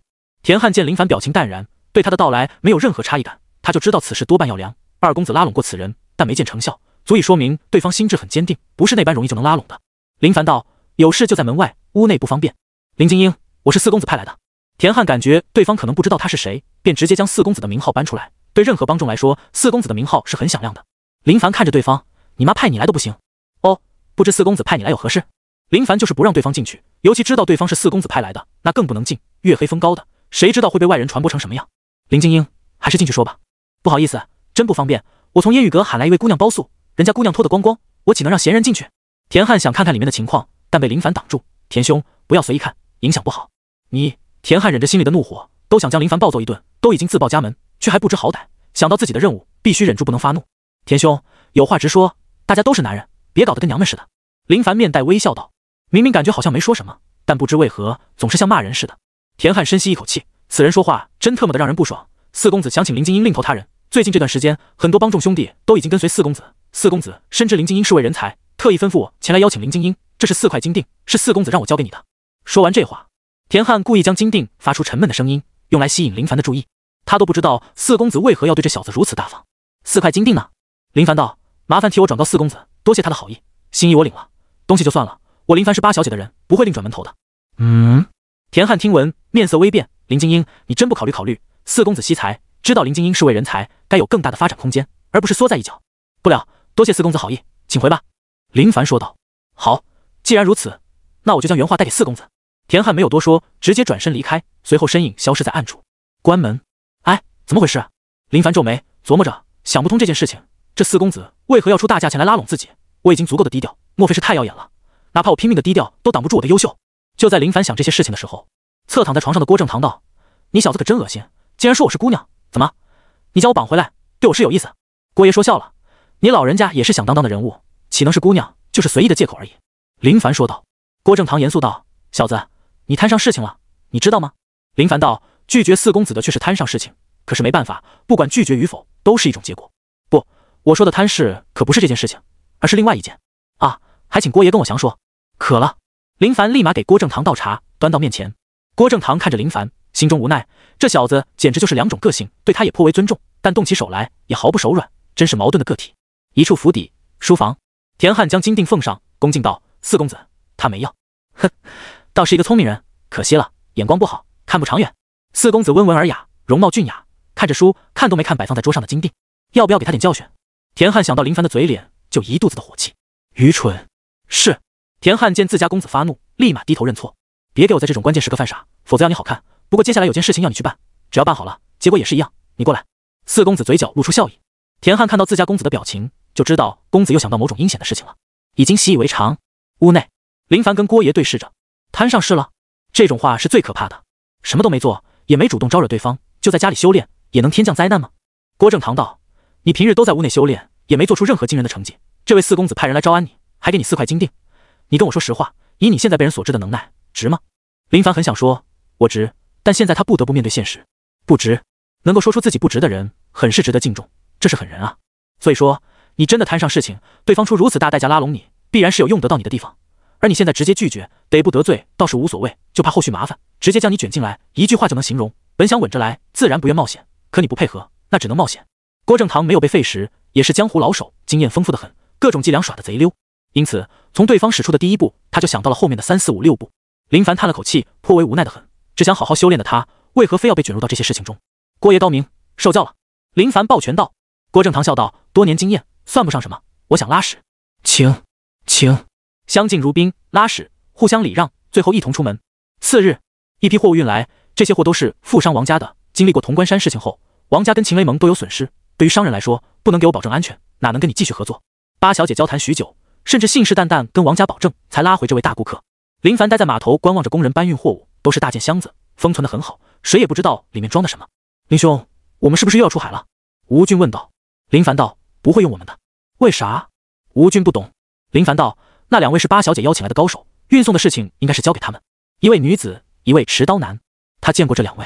田汉见林凡表情淡然，对他的到来没有任何诧异感，他就知道此事多半要凉。二公子拉拢过此人，但没见成效，足以说明对方心智很坚定，不是那般容易就能拉拢的。林凡道：有事就在门外，屋内不方便。林精英，我是四公子派来的。田汉感觉对方可能不知道他是谁，便直接将四公子的名号搬出来。对任何帮众来说，四公子的名号是很响亮的。林凡看着对方，你妈派你来都不行。哦，不知四公子派你来有何事？林凡就是不让对方进去，尤其知道对方是四公子派来的，那更不能进。月黑风高的，谁知道会被外人传播成什么样？林精英，还是进去说吧。不好意思，真不方便。我从烟雨阁喊来一位姑娘包宿，人家姑娘脱得光光，我岂能让闲人进去？田汉想看看里面的情况，但被林凡挡住。田兄，不要随意看，影响不好。你，田汉忍着心里的怒火，都想将林凡暴揍一顿，都已经自报家门，却还不知好歹。想到自己的任务，必须忍住不能发怒。田兄，有话直说，大家都是男人，别搞得跟娘们似的。林凡面带微笑道，明明感觉好像没说什么，但不知为何总是像骂人似的。田汉深吸一口气，此人说话真特么的让人不爽。四公子想请林精英另投他人，最近这段时间，很多帮众兄弟都已经跟随四公子。四公子深知林精英是位人才，特意吩咐我前来邀请林精英。这是4块金锭，是四公子让我交给你的。说完这话，田汉故意将金锭发出沉闷的声音，用来吸引林凡的注意。他都不知道四公子为何要对这小子如此大方。4块金锭呢？林凡道：麻烦替我转告四公子，多谢他的好意，心意我领了，东西就算了，我林凡是8小姐的人，不会另转门头的。田汉听闻，面色微变。林精英，你真不考虑考虑？四公子惜才，知道林精英是位人才，该有更大的发展空间，而不是缩在一角。不了，多谢四公子好意，请回吧。林凡说道。好，既然如此，那我就将原话带给四公子。田汉没有多说，直接转身离开，随后身影消失在暗处。关门。哎，怎么回事？林凡皱眉，琢磨着，想不通这件事情。这四公子为何要出大价钱来拉拢自己？我已经足够的低调，莫非是太耀眼了？哪怕我拼命的低调，都挡不住我的优秀。就在林凡想这些事情的时候，侧躺在床上的郭正堂道：你小子可真恶心，竟然说我是姑娘，怎么？你将我绑回来，对我是有意思？郭爷说笑了，你老人家也是响当当的人物，岂能是姑娘？就是随意的借口而已。林凡说道。郭正堂严肃道：小子，你摊上事情了，你知道吗？林凡道：拒绝四公子的却是摊上事情，可是没办法，不管拒绝与否，都是一种结果。不，我说的摊事可不是这件事情，而是另外一件。啊，还请郭爷跟我详说。渴了。林凡立马给郭正堂倒茶，端到面前。郭正堂看着林凡，心中无奈，这小子简直就是两种个性，对他也颇为尊重，但动起手来也毫不手软，真是矛盾的个体。一处府邸，书房，田汉将金锭奉上，恭敬道：四公子，他没要。哼，倒是一个聪明人，可惜了，眼光不好，看不长远。四公子温文尔雅，容貌俊雅，看着书，看都没看摆放在桌上的金锭，要不要给他点教训？田汉想到林凡的嘴脸，就一肚子的火气。愚蠢。是。田汉见自家公子发怒，立马低头认错。别给我在这种关键时刻犯傻，否则要你好看。不过接下来有件事情要你去办，只要办好了，结果也是一样。你过来。四公子嘴角露出笑意。田汉看到自家公子的表情，就知道公子又想到某种阴险的事情了，已经习以为常。屋内，林凡跟郭爷对视着。摊上事了？这种话是最可怕的。什么都没做，也没主动招惹对方，就在家里修炼，也能天降灾难吗？郭正堂道：你平日都在屋内修炼，也没做出任何惊人的成绩，这位四公子派人来招安你，还给你4块金锭，你跟我说实话，以你现在被人所知的能耐，值吗？林凡很想说我值，但现在他不得不面对现实，不值。能够说出自己不值的人，很是值得敬重，这是狠人啊。所以说，你真的摊上事情，对方出如此大代价拉拢你，必然是有用得到你的地方，而你现在直接拒绝，得不得罪倒是无所谓，就怕后续麻烦，直接将你卷进来，一句话就能形容。本想稳着来，自然不愿冒险，可你不配合，那只能冒险。郭正堂没有被废时，也是江湖老手，经验丰富的很，各种伎俩耍得贼溜，因此从对方使出的第一步，他就想到了后面的3、4、5、6步。林凡叹了口气，颇为无奈的很，只想好好修炼的他，为何非要被卷入到这些事情中？郭爷高明，受教了。林凡抱拳道。郭正堂笑道：多年经验算不上什么，我想拉屎。请。相敬如宾，拉屎，互相礼让，最后一同出门。次日，一批货物运来，这些货都是富商王家的。经历过潼关山事情后，王家跟秦雷盟都有损失，对于商人来说，不能给我保证安全，哪能跟你继续合作？八小姐交谈许久，甚至信誓旦旦跟王家保证，才拉回这位大顾客。林凡待在码头观望着工人搬运货物，都是大件箱子，封存得很好，谁也不知道里面装的什么。林兄，我们是不是又要出海了？吴俊问道。林凡道：不会用我们的。为啥？吴俊不懂。林凡道：那2位是八小姐邀请来的高手，运送的事情应该是交给他们。一位女子，一位持刀男。他见过这2位。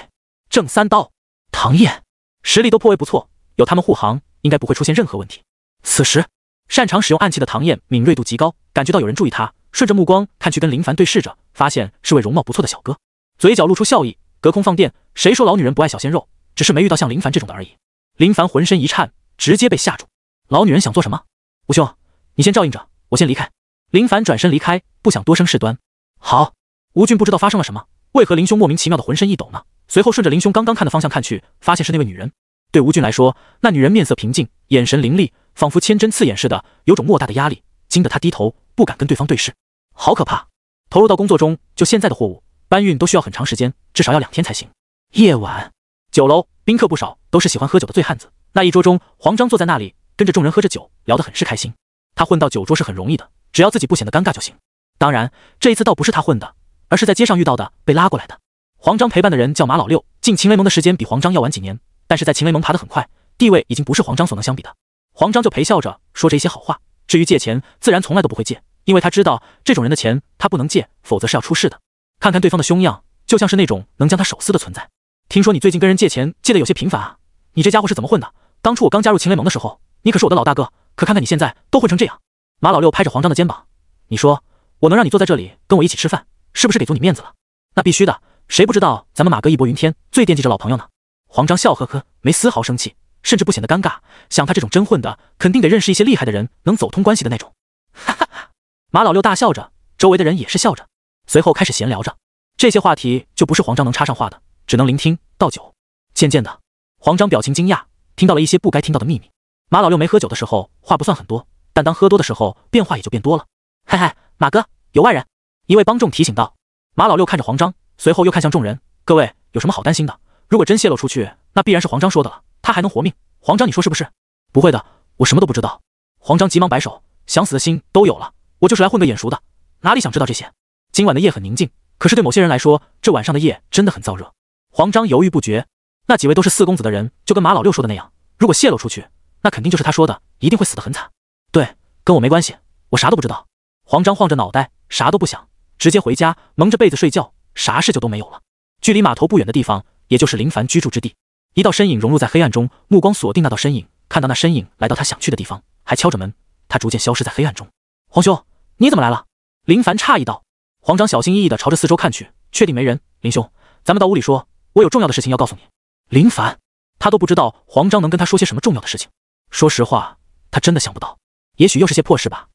郑三刀、唐燕，实力都颇为不错，有他们护航，应该不会出现任何问题。此时，擅长使用暗器的唐燕敏锐度极高，感觉到有人注意他，顺着目光看去，跟林凡对视着，发现是位容貌不错的小哥，嘴角露出笑意，隔空放电。谁说老女人不爱小鲜肉？只是没遇到像林凡这种的而已。林凡浑身一颤，直接被吓住。老女人想做什么？吴兄，你先照应着，我先离开。林凡转身离开，不想多生事端。好。吴俊不知道发生了什么，为何林兄莫名其妙的浑身一抖呢？随后顺着林兄刚刚看的方向看去，发现是那位女人。对吴俊来说，那女人面色平静，眼神凌厉，仿佛千针刺眼似的，有种莫大的压力，惊得他低头不敢跟对方对视。好可怕！投入到工作中，就现在的货物搬运都需要很长时间，至少要2天才行。夜晚，酒楼宾客不少，都是喜欢喝酒的醉汉子。那一桌中，黄章坐在那里，跟着众人喝着酒，聊得很是开心。他混到酒桌是很容易的，只要自己不显得尴尬就行。当然，这一次倒不是他混的，而是在街上遇到的，被拉过来的。黄章陪伴的人叫马老六，进秦雷盟的时间比黄章要晚几年，但是在秦雷盟爬得很快，地位已经不是黄章所能相比的。黄章就陪笑着说着一些好话，至于借钱，自然从来都不会借，因为他知道这种人的钱他不能借，否则是要出事的。看看对方的凶样，就像是那种能将他手撕的存在。听说你最近跟人借钱借得有些频繁啊，你这家伙是怎么混的？当初我刚加入秦雷盟的时候，你可是我的老大哥，可看看你现在都混成这样。马老六拍着黄章的肩膀，你说我能让你坐在这里跟我一起吃饭，是不是给足你面子了？那必须的，谁不知道咱们马哥义薄云天，最惦记着老朋友呢？黄章笑呵呵，没丝毫生气，甚至不显得尴尬，想他这种真混的，肯定得认识一些厉害的人，能走通关系的那种。哈哈哈！马老六大笑着，周围的人也是笑着，随后开始闲聊着。这些话题就不是黄章能插上话的，只能聆听倒酒。渐渐的，黄章表情惊讶，听到了一些不该听到的秘密。马老六没喝酒的时候话不算很多，但当喝多的时候变化也就变多了。嗨嗨，马哥，有外人！一位帮众提醒道。马老六看着黄章，随后又看向众人，各位有什么好担心的？如果真泄露出去，那必然是黄章说的了，他还能活命？黄章你说是不是？不会的，我什么都不知道。黄章急忙摆手，想死的心都有了，我就是来混个眼熟的，哪里想知道这些？今晚的夜很宁静，可是对某些人来说，这晚上的夜真的很燥热。黄章犹豫不决，那几位都是4公子的人，就跟马老六说的那样，如果泄露出去，那肯定就是他说的，一定会死得很惨。对，跟我没关系，我啥都不知道。黄章晃着脑袋，啥都不想，直接回家蒙着被子睡觉，啥事就都没有了。距离码头不远的地方，也就是林凡居住之地。一道身影融入在黑暗中，目光锁定那道身影，看到那身影来到他想去的地方，还敲着门，他逐渐消失在黑暗中。黄兄，你怎么来了？林凡诧异道。黄章小心翼翼地朝着四周看去，确定没人。林兄，咱们到屋里说，我有重要的事情要告诉你。林凡，他都不知道黄章能跟他说些什么重要的事情。说实话，他真的想不到，也许又是些破事吧。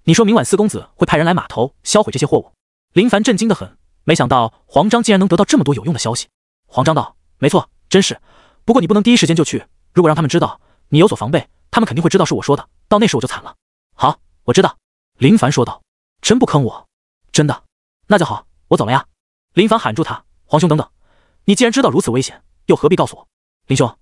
你说明晚4公子会派人来码头销毁这些货物？林凡震惊得很，没想到黄章竟然能得到这么多有用的消息。黄章道：没错，真是。不过你不能第一时间就去，如果让他们知道你有所防备，他们肯定会知道是我说的，到那时我就惨了。好，我知道。林凡说道。真不坑我？真的。那就好，我走了呀。林凡喊住他：黄兄等等，你既然知道如此危险，又何必告诉我？林兄，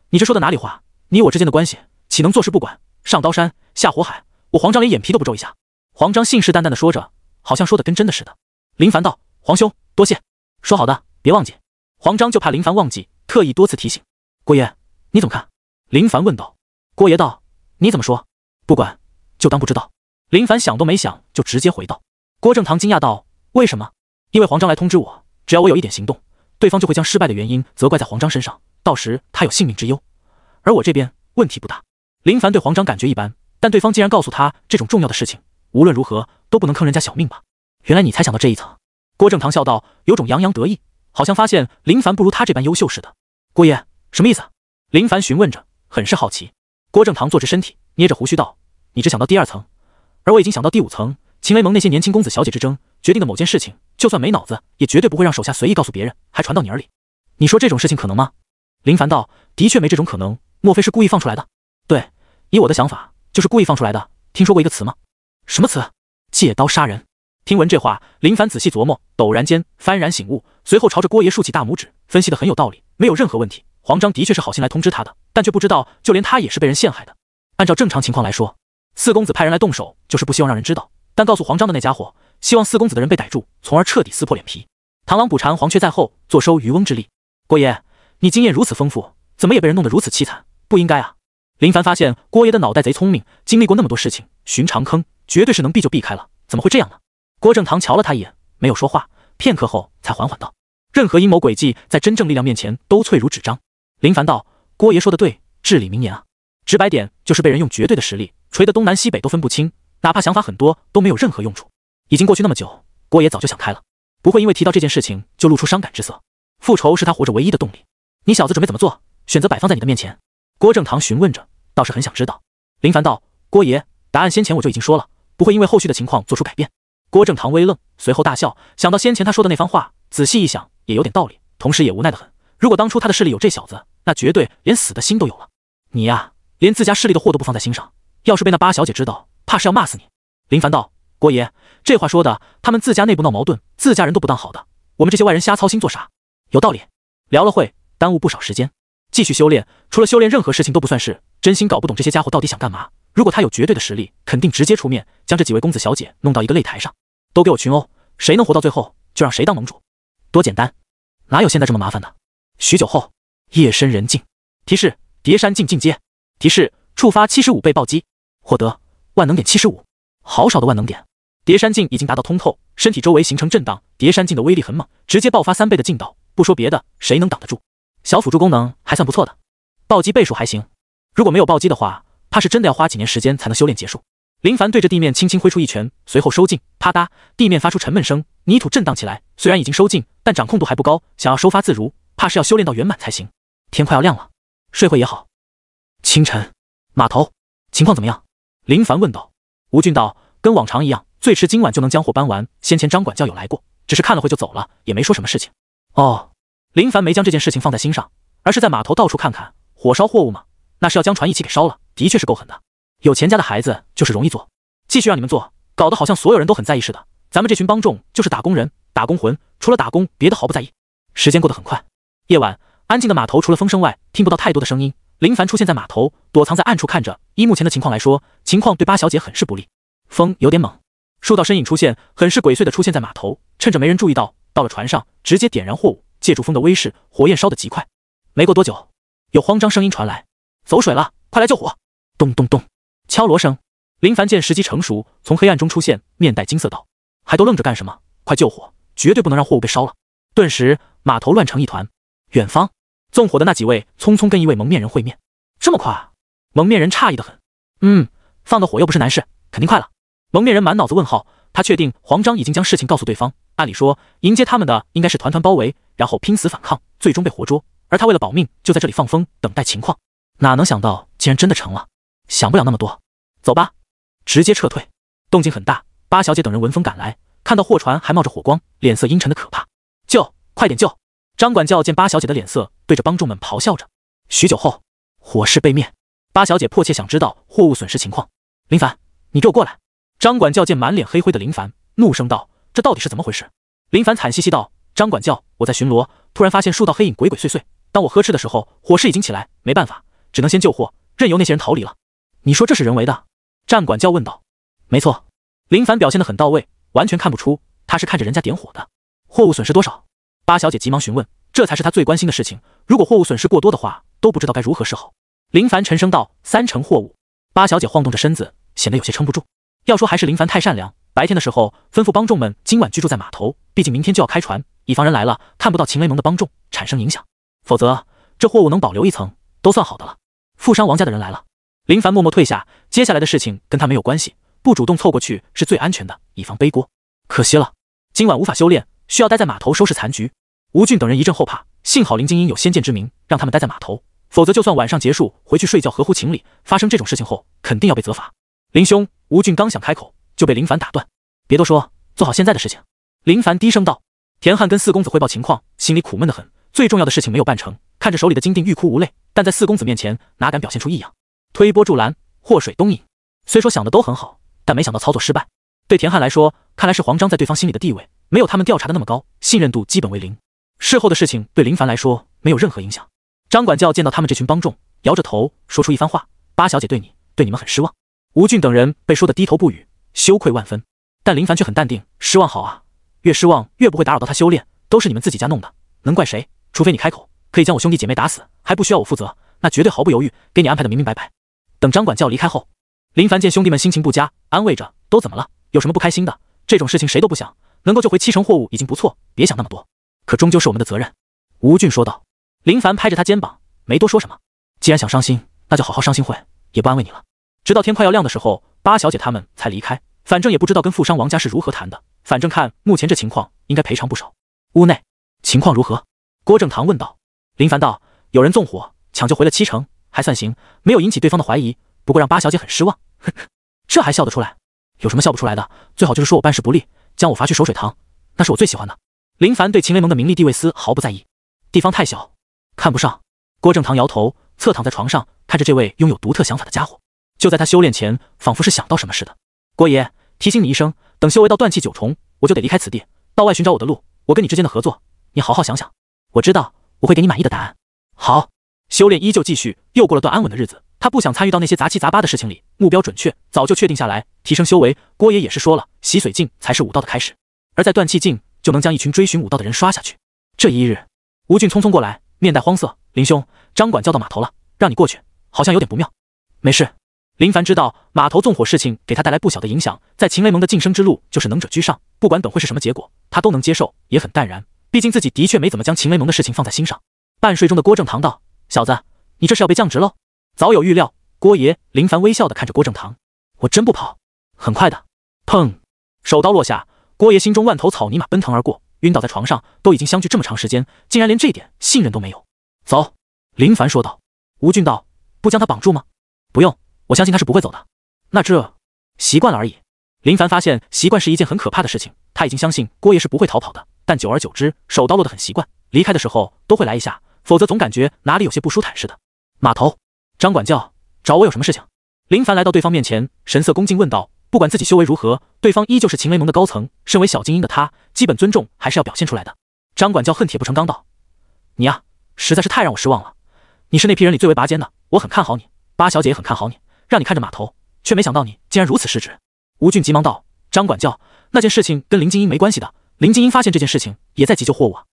你这说的哪里话？你我之间的关系，岂能坐视不管？上刀山下火海，我黄章连眼皮都不皱一下。黄章信誓旦旦地说着，好像说的跟真的似的。林凡道：黄兄多谢，说好的别忘记。黄章就怕林凡忘记，特意多次提醒。郭爷你怎么看？林凡问道。郭爷道：你怎么说？不管，就当不知道。林凡想都没想就直接回道。郭正堂惊讶道：为什么？因为黄章来通知我，只要我有一点行动，对方就会将失败的原因责怪在黄章身上，到时他有性命之忧，而我这边问题不大。林凡对黄章感觉一般，但对方既然告诉他这种重要的事情，无论如何都不能坑人家小命吧。原来你才想到这一层。郭正堂笑道，有种洋洋得意，好像发现林凡不如他这般优秀似的。郭爷什么意思？林凡询问着，很是好奇。郭正堂坐直身体，捏着胡须道：你只想到第2层，而我已经想到第5层。秦雷盟那些年轻公子小姐之争决定的某件事情，就算没脑子，也绝对不会让手下随意告诉别人，还传到你耳里。你说这种事情可能吗？林凡道：的确没这种可能，莫非是故意放出来的？对，以我的想法，就是故意放出来的。听说过一个词吗？什么词？借刀杀人。听闻这话，林凡仔细琢磨，陡然间幡然醒悟，随后朝着郭爷竖起大拇指，分析得很有道理，没有任何问题。黄章的确是好心来通知他的，但却不知道就连他也是被人陷害的。按照正常情况来说，四公子派人来动手，就是不希望让人知道，但告诉黄章的那家伙，希望四公子的人被逮住，从而彻底撕破脸皮。螳螂捕蝉，黄雀在后，坐收渔翁之利。郭爷，你经验如此丰富，怎么也被人弄得如此凄惨？不应该啊！林凡发现郭爷的脑袋贼聪明，经历过那么多事情，寻常坑绝对是能避就避开了，怎么会这样呢？郭正堂瞧了他一眼，没有说话，片刻后才缓缓道：“任何阴谋诡计在真正力量面前都脆如纸张。”林凡道：“郭爷说的对，至理名言啊！直白点就是被人用绝对的实力锤得东南西北都分不清，哪怕想法很多都没有任何用处。已经过去那么久，郭爷早就想开了，不会因为提到这件事情就露出伤感之色。复仇是他活着唯一的动力。你小子准备怎么做？选择摆放在你的面前。”郭正堂询问着，倒是很想知道。林凡道：“郭爷，答案先前我就已经说了，不会因为后续的情况做出改变。”郭正堂微愣，随后大笑，想到先前他说的那番话，仔细一想也有点道理，同时也无奈得很。如果当初他的势力有这小子，那绝对连死的心都有了。你呀，连自家势力的货都不放在心上，要是被那八小姐知道，怕是要骂死你。林凡道：“郭爷，这话说的，他们自家内部闹矛盾，自家人都不当好的，我们这些外人瞎操心做啥？有道理。”聊了会，耽误不少时间。继续修炼，除了修炼任何事情都不算是，真心搞不懂这些家伙到底想干嘛。如果他有绝对的实力，肯定直接出面将这几位公子小姐弄到一个擂台上，都给我群殴，谁能活到最后，就让谁当盟主，多简单，哪有现在这么麻烦的？许久后，夜深人静。提示：叠山镜进阶。提示：触发75倍暴击，获得万能点75，好少的万能点。叠山镜已经达到通透，身体周围形成震荡。叠山镜的威力很猛，直接爆发3倍的劲道，不说别的，谁能挡得住？小辅助功能还算不错的，暴击倍数还行。如果没有暴击的话，怕是真的要花几年时间才能修炼结束。林凡对着地面轻轻挥出一拳，随后收劲，啪嗒，地面发出沉闷声，泥土震荡起来。虽然已经收劲，但掌控度还不高，想要收发自如，怕是要修炼到圆满才行。天快要亮了，睡会也好。清晨，码头情况怎么样？林凡问道。吴俊道：“跟往常一样，最迟今晚就能将货搬完。先前张管教有来过，只是看了会就走了，也没说什么事情。”哦。林凡没将这件事情放在心上，而是在码头到处看看。火烧货物嘛，那是要将船一起给烧了，的确是够狠的。有钱家的孩子就是容易做，继续让你们做，搞得好像所有人都很在意似的。咱们这群帮众就是打工人，打工魂，除了打工别的毫不在意。时间过得很快，夜晚安静的码头除了风声外，听不到太多的声音。林凡出现在码头，躲藏在暗处看着。依目前的情况来说，情况对八小姐很是不利。风有点猛，数道身影出现，很是鬼祟的出现在码头，趁着没人注意到，到了船上，直接点燃货物。借助风的威势，火焰烧得极快。没过多久，有慌张声音传来：“走水了，快来救火！”咚咚咚，敲锣声。林凡见时机成熟，从黑暗中出现，面带惊色道：“还都愣着干什么？快救火！绝对不能让货物被烧了！”顿时，码头乱成一团。远方，纵火的那几位匆匆跟一位蒙面人会面。这么快？蒙面人诧异得很。放的火又不是难事，肯定快了。蒙面人满脑子问号，他确定黄章已经将事情告诉对方。按理说，迎接他们的应该是团团包围，然后拼死反抗，最终被活捉。而他为了保命，就在这里放风，等待情况。哪能想到，竟然真的成了。想不了那么多，走吧，直接撤退。动静很大，八小姐等人闻风赶来，看到货船还冒着火光，脸色阴沉的可怕。救，快点救！张管教见八小姐的脸色，对着帮众们咆哮着。许久后，火势被灭，八小姐迫切想知道货物损失情况。林凡，你给我过来！张管教见满脸黑灰的林凡，怒声道：“这到底是怎么回事？”林凡惨兮兮道：“张管教，我在巡逻，突然发现数道黑影鬼鬼祟祟。当我呵斥的时候，火势已经起来，没办法，只能先救货，任由那些人逃离了。”你说这是人为的？战管教问道。没错，林凡表现得很到位，完全看不出他是看着人家点火的。货物损失多少？八小姐急忙询问，这才是她最关心的事情。如果货物损失过多的话，都不知道该如何是好。林凡沉声道：“3成货物。”八小姐晃动着身子，显得有些撑不住。要说还是林凡太善良，白天的时候吩咐帮众们今晚居住在码头，毕竟明天就要开船，以防人来了看不到秦雷盟的帮众产生影响。否则这货物能保留一层都算好的了。富商王家的人来了，林凡默默退下，接下来的事情跟他没有关系，不主动凑过去是最安全的，以防背锅。可惜了，今晚无法修炼，需要待在码头收拾残局。吴俊等人一阵后怕，幸好林精英有先见之明，让他们待在码头，否则就算晚上结束回去睡觉合乎情理，发生这种事情后肯定要被责罚。林兄，吴俊刚想开口，就被林凡打断。别多说，做好现在的事情。林凡低声道。田汉跟四公子汇报情况，心里苦闷得很，最重要的事情没有办成，看着手里的金锭欲哭无泪，但在四公子面前哪敢表现出异样。推波助澜，祸水东引，虽说想的都很好，但没想到操作失败。对田汉来说，看来是黄章在对方心里的地位没有他们调查的那么高，信任度基本为零。事后的事情对林凡来说没有任何影响。张管教见到他们这群帮众，摇着头说出一番话：八小姐对你们很失望。吴俊等人被说得低头不语，羞愧万分。但林凡却很淡定，失望好啊，越失望越不会打扰到他修炼，都是你们自己家弄的，能怪谁？除非你开口，可以将我兄弟姐妹打死，还不需要我负责，那绝对毫不犹豫，给你安排的明明白白。等张管教离开后，林凡见兄弟们心情不佳，安慰着：都怎么了？有什么不开心的？这种事情谁都不想，能够救回7成货物已经不错，别想那么多。可终究是我们的责任。吴俊说道。林凡拍着他肩膀，没多说什么。既然想伤心，那就好好伤心会，也不安慰你了。直到天快要亮的时候，八小姐他们才离开。反正也不知道跟富商王家是如何谈的，反正看目前这情况，应该赔偿不少。屋内情况如何？郭正堂问道。林凡道：有人纵火，抢救回了7成，还算行，没有引起对方的怀疑。不过让八小姐很失望。呵呵，这还笑得出来？有什么笑不出来的？最好就是说我办事不力，将我罚去守水塘，那是我最喜欢的。林凡对秦雷盟的名利地位丝毫不在意，地方太小，看不上。郭正堂摇头，侧躺在床上，看着这位拥有独特想法的家伙。就在他修炼前，仿佛是想到什么似的。郭爷，提醒你一声，等修为到断气9重，我就得离开此地，到外寻找我的路。我跟你之间的合作，你好好想想。我知道，我会给你满意的答案。好。修炼依旧继续，又过了段安稳的日子。他不想参与到那些杂七杂八的事情里，目标准确，早就确定下来，提升修为。郭爷也是说了，洗髓境才是武道的开始，而在断气境就能将一群追寻武道的人刷下去。这一日，吴俊匆匆过来，面带荒色：林兄，张管教到码头了，让你过去，好像有点不妙。没事。林凡知道码头纵火事情给他带来不小的影响，在秦雷盟的晋升之路就是能者居上，不管等会是什么结果，他都能接受，也很淡然。毕竟自己的确没怎么将秦雷盟的事情放在心上。半睡中的郭正堂道：小子，你这是要被降职喽？早有预料。郭爷，林凡微笑地看着郭正堂：我真不跑，很快的。砰！手刀落下，郭爷心中万头草泥马奔腾而过，晕倒在床上。都已经相聚这么长时间，竟然连这点信任都没有。走。林凡说道。吴俊道：不将他绑住吗？不用，我相信他是不会走的。那这习惯了而已。林凡发现习惯是一件很可怕的事情，他已经相信郭爷是不会逃跑的，但久而久之，手刀落得很习惯，离开的时候都会来一下，否则总感觉哪里有些不舒坦似的。码头，张管教找我有什么事情？林凡来到对方面前，神色恭敬问道。不管自己修为如何，对方依旧是秦雷盟的高层，身为小精英的他，基本尊重还是要表现出来的。张管教恨铁不成钢道：你呀，实在是太让我失望了。你是那批人里最为拔尖的，我很看好你，八小姐也很看好你，让你看着码头，却没想到你竟然如此失职。吴俊急忙道：张管教，那件事情跟林精英没关系的，林精英发现这件事情也在急救货物啊。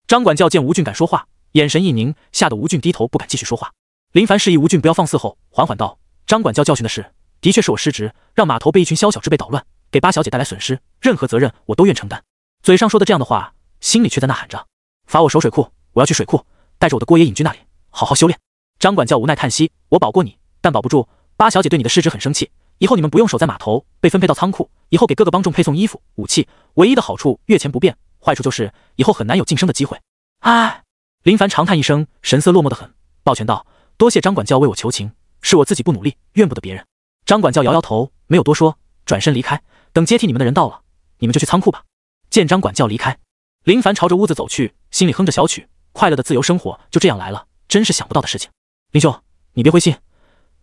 张管教见吴俊敢说话，眼神一凝，吓得吴俊低头不敢继续说话。林凡示意吴俊不要放肆后，缓缓道：张管教教训的事，的确是我失职，让码头被一群宵小之辈捣乱，给八小姐带来损失，任何责任我都愿承担。嘴上说的这样的话，心里却在呐喊着：罚我守水库，我要去水库，带着我的郭爷隐居那里，好好修炼。张管教无奈叹息：我保过你，但保不住，八小姐对你的失职很生气，以后你们不用守在码头，被分配到仓库，以后给各个帮众配送衣服、武器，唯一的好处月钱不变，坏处就是以后很难有晋升的机会。唉。林凡长叹一声，神色落寞得很，抱拳道：多谢张管教为我求情，是我自己不努力，怨不得别人。张管教摇摇头，没有多说，转身离开。等接替你们的人到了，你们就去仓库吧。见张管教离开，林凡朝着屋子走去，心里哼着小曲，快乐的自由生活就这样来了，真是想不到的事情。林兄，你别灰心，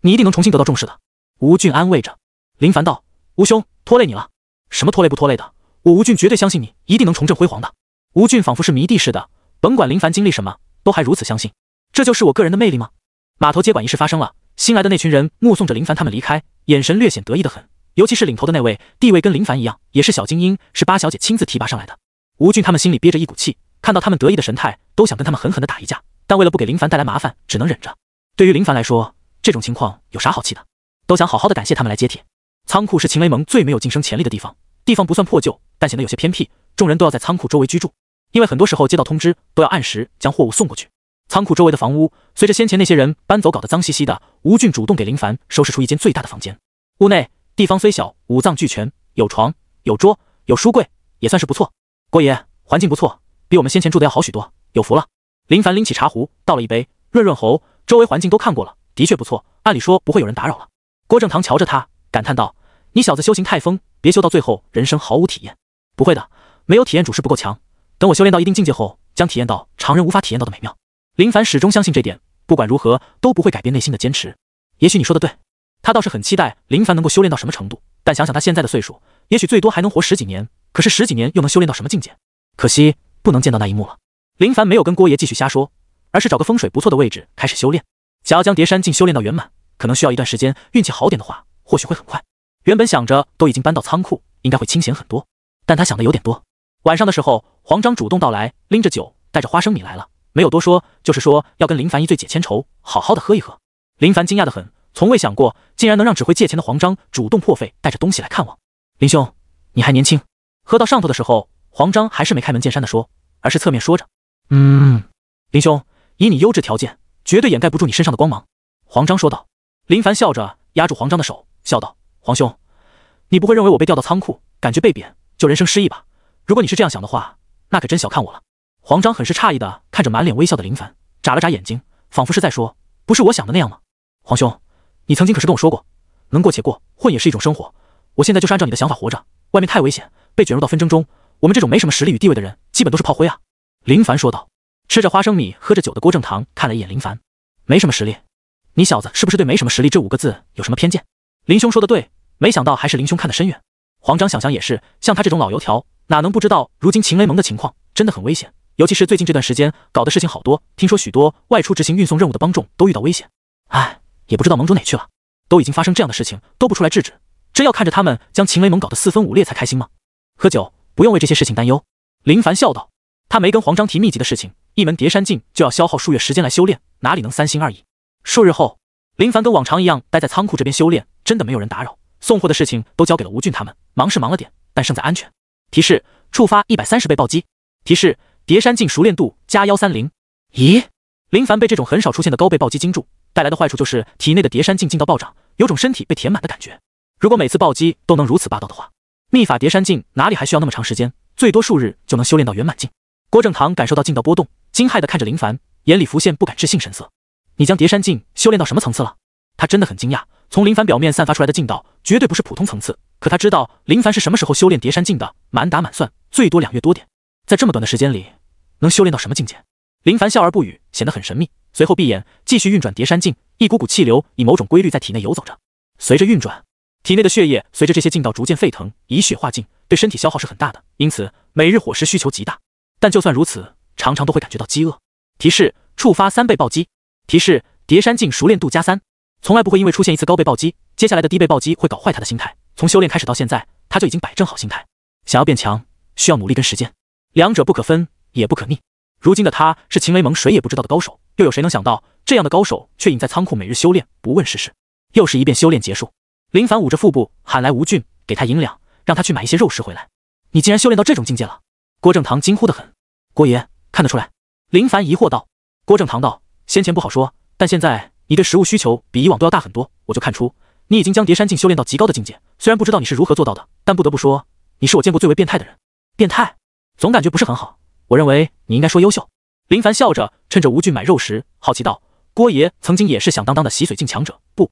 你一定能重新得到重视的。吴俊安慰着。林凡道：吴兄，拖累你了。什么拖累不拖累的，我吴俊绝对相信你一定能重振辉煌的。吴俊仿佛是迷弟似的，甭管林凡经历什么，都还如此相信。这就是我个人的魅力吗？码头接管一事发生了，新来的那群人目送着林凡他们离开，眼神略显得意的很，尤其是领头的那位，地位跟林凡一样，也是小精英，是八小姐亲自提拔上来的。吴俊他们心里憋着一股气，看到他们得意的神态，都想跟他们狠狠地打一架，但为了不给林凡带来麻烦，只能忍着。对于林凡来说，这种情况有啥好气的，都想好好的感谢他们来接替。仓库是秦雷盟最没有晋升潜力的地方，地方不算破旧，但显得有些偏僻，众人都要在仓库周围居住，因为很多时候接到通知都要按时将货物送过去。仓库周围的房屋随着先前那些人搬走搞得脏兮兮的，吴俊主动给林凡收拾出一间最大的房间。屋内地方虽小，五脏俱全，有床有桌有书柜，也算是不错。郭爷，环境不错，比我们先前住的要好许多，有福了。林凡拎起茶壶倒了一杯，润润喉。周围环境都看过了，的确不错，按理说不会有人打扰了。郭正堂瞧着他感叹道：你小子修行太疯，别修到最后人生毫无体验。不会的，没有体验主是不够强，等我修炼到一定境界后，将体验到常人无法体验到的美妙。林凡始终相信这点，不管如何都不会改变内心的坚持。也许你说的对，他倒是很期待林凡能够修炼到什么程度，但想想他现在的岁数，也许最多还能活10几年，可是10几年又能修炼到什么境界？可惜不能见到那一幕了。林凡没有跟郭爷继续瞎说，而是找个风水不错的位置开始修炼。想要将叠山境修炼到圆满，可能需要一段时间，运气好点的话，或许会很快。原本想着都已经搬到仓库，应该会清闲很多，但他想的有点多。晚上的时候，黄章主动到来，拎着酒，带着花生米来了，没有多说，就是说要跟林凡一醉解千愁，好好的喝一喝。林凡惊讶得很，从未想过竟然能让只会借钱的黄章主动破费，带着东西来看望。林兄，你还年轻。喝到上头的时候，黄章还是没开门见山的说，而是侧面说着，林兄，以你优质条件，绝对掩盖不住你身上的光芒。黄章说道。林凡笑着压住黄章的手，笑道，黄兄，你不会认为我被调到仓库，感觉被贬，就人生失意吧？如果你是这样想的话，那可真小看我了。黄章很是诧异的看着满脸微笑的林凡，眨了眨眼睛，仿佛是在说，不是我想的那样吗？黄兄，你曾经可是跟我说过，能过且过，混也是一种生活。我现在就是按照你的想法活着，外面太危险，被卷入到纷争中，我们这种没什么实力与地位的人，基本都是炮灰啊。林凡说道。吃着花生米喝着酒的郭正堂看了一眼林凡，没什么实力，你小子是不是对没什么实力这5个字有什么偏见？林兄说的对，没想到还是林兄看得深远。黄章想想也是，像他这种老油条，哪能不知道如今秦雷盟的情况真的很危险，尤其是最近这段时间搞的事情好多，听说许多外出执行运送任务的帮众都遇到危险。唉，也不知道盟主哪去了，都已经发生这样的事情都不出来制止，真要看着他们将秦雷盟搞得4分5裂才开心吗？喝酒不用为这些事情担忧。林凡笑道。他没跟黄章提秘籍的事情，一门叠山境就要消耗数月时间来修炼，哪里能3心2意。数日后，林凡跟往常一样待在仓库这边修炼，真的没有人打扰，送货的事情都交给了吴俊他们，忙是忙了点，但胜在安全。提示：触发130倍暴击。提示：叠山境熟练度加130。咦，林凡被这种很少出现的高倍暴击惊住，带来的坏处就是体内的叠山境劲道暴涨，有种身体被填满的感觉。如果每次暴击都能如此霸道的话，秘法叠山境哪里还需要那么长时间，最多数日就能修炼到圆满境。郭正堂感受到劲道波动，惊骇地看着林凡，眼里浮现不敢置信神色。你将叠山境修炼到什么层次了？他真的很惊讶，从林凡表面散发出来的劲道绝对不是普通层次，可他知道林凡是什么时候修炼叠山境的，满打满算最多2月多点，在这么短的时间里能修炼到什么境界？林凡笑而不语，显得很神秘，随后闭眼继续运转叠山境，一股股气流以某种规律在体内游走着。随着运转，体内的血液随着这些劲道逐渐沸腾，以血化劲，对身体消耗是很大的，因此每日伙食需求极大。但就算如此，常常都会感觉到饥饿。提示：触发3倍暴击。提示：叠山境熟练度加3。从来不会因为出现一次高倍暴击，接下来的低倍暴击会搞坏他的心态。从修炼开始到现在，他就已经摆正好心态。想要变强，需要努力跟时间，两者不可分，也不可逆。如今的他是秦雷盟谁也不知道的高手，又有谁能想到这样的高手却隐在仓库每日修炼，不问世事。又是一遍修炼结束，林凡捂着腹部喊来吴俊，给他银两，让他去买一些肉食回来。你竟然修炼到这种境界了！郭正堂惊呼得很。郭爷看得出来。林凡疑惑道。郭正堂道，先前不好说，但现在你对食物需求比以往都要大很多，我就看出你已经将叠山境修炼到极高的境界。虽然不知道你是如何做到的，但不得不说，你是我见过最为变态的人。变态？总感觉不是很好。我认为你应该说优秀。林凡笑着趁着吴俊买肉时，好奇道，郭爷曾经也是响当当的洗髓境强者，不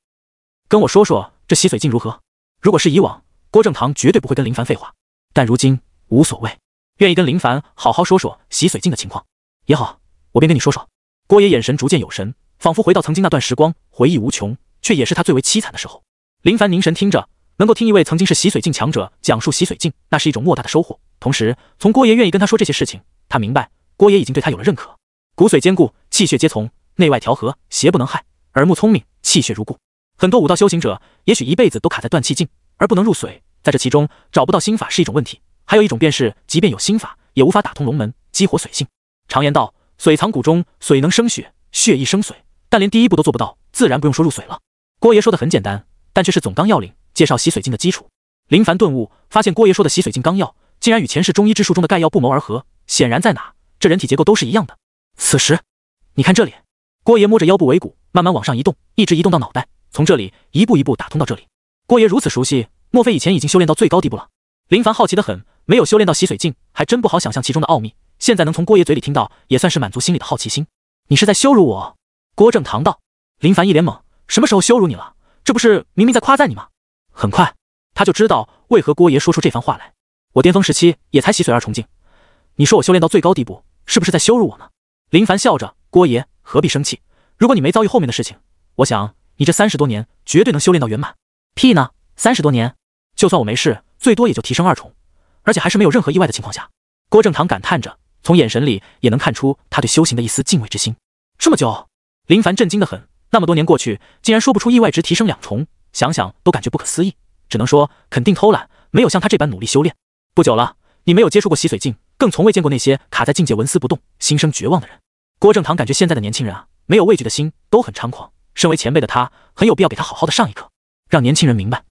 跟我说说这洗髓境如何？如果是以往，郭正堂绝对不会跟林凡废话，但如今无所谓，愿意跟林凡好好说说洗髓境的情况。也好，我便跟你说说。郭爷眼神逐渐有神，仿佛回到曾经那段时光，回忆无穷，却也是他最为凄惨的时候。林凡凝神听着，能够听一位曾经是洗髓境强者讲述洗髓境，那是一种莫大的收获。同时，从郭爷愿意跟他说这些事情，他明白郭爷已经对他有了认可。骨髓坚固，气血皆从，内外调和，邪不能害，耳目聪明，气血如故。很多武道修行者也许一辈子都卡在断气境，而不能入髓，在这其中找不到心法是一种问题，还有一种便是即便有心法，也无法打通龙门，激活髓性。常言道，髓藏骨中，髓能生血，血亦生髓，但连第一步都做不到，自然不用说入髓了。郭爷说的很简单，但却是总纲要领，介绍洗髓经的基础。林凡顿悟，发现郭爷说的洗髓经纲要竟然与前世中医之术中的概要不谋而合，显然在哪这人体结构都是一样的。此时你看这里，郭爷摸着腰部尾骨慢慢往上移动，一直移动到脑袋，从这里一步一步打通到这里。郭爷如此熟悉，莫非以前已经修炼到最高地步了？林凡好奇得很，没有修炼到洗髓境，还真不好想象其中的奥秘。现在能从郭爷嘴里听到，也算是满足心里的好奇心。你是在羞辱我？郭正堂道。林凡一脸懵，什么时候羞辱你了？这不是明明在夸赞你吗？很快他就知道为何郭爷说出这番话来。我巅峰时期也才洗髓2重境，你说我修炼到最高地步，是不是在羞辱我呢？林凡笑着，郭爷何必生气？如果你没遭遇后面的事情，我想你这30多年绝对能修炼到圆满。屁呢，30多年，就算我没事，最多也就提升2重，而且还是没有任何意外的情况下。郭正堂感叹着，从眼神里也能看出他对修行的一丝敬畏之心。这么久？林凡震惊得很，那么多年过去，竟然说不出意外值提升2重，想想都感觉不可思议，只能说肯定偷懒，没有像他这般努力修炼。不久了，你没有接触过洗髓境，更从未见过那些卡在境界纹丝不动、心生绝望的人。郭正堂感觉现在的年轻人啊，没有畏惧的心，都很猖狂。身为前辈的他，很有必要给他好好的上一课，让年轻人明白，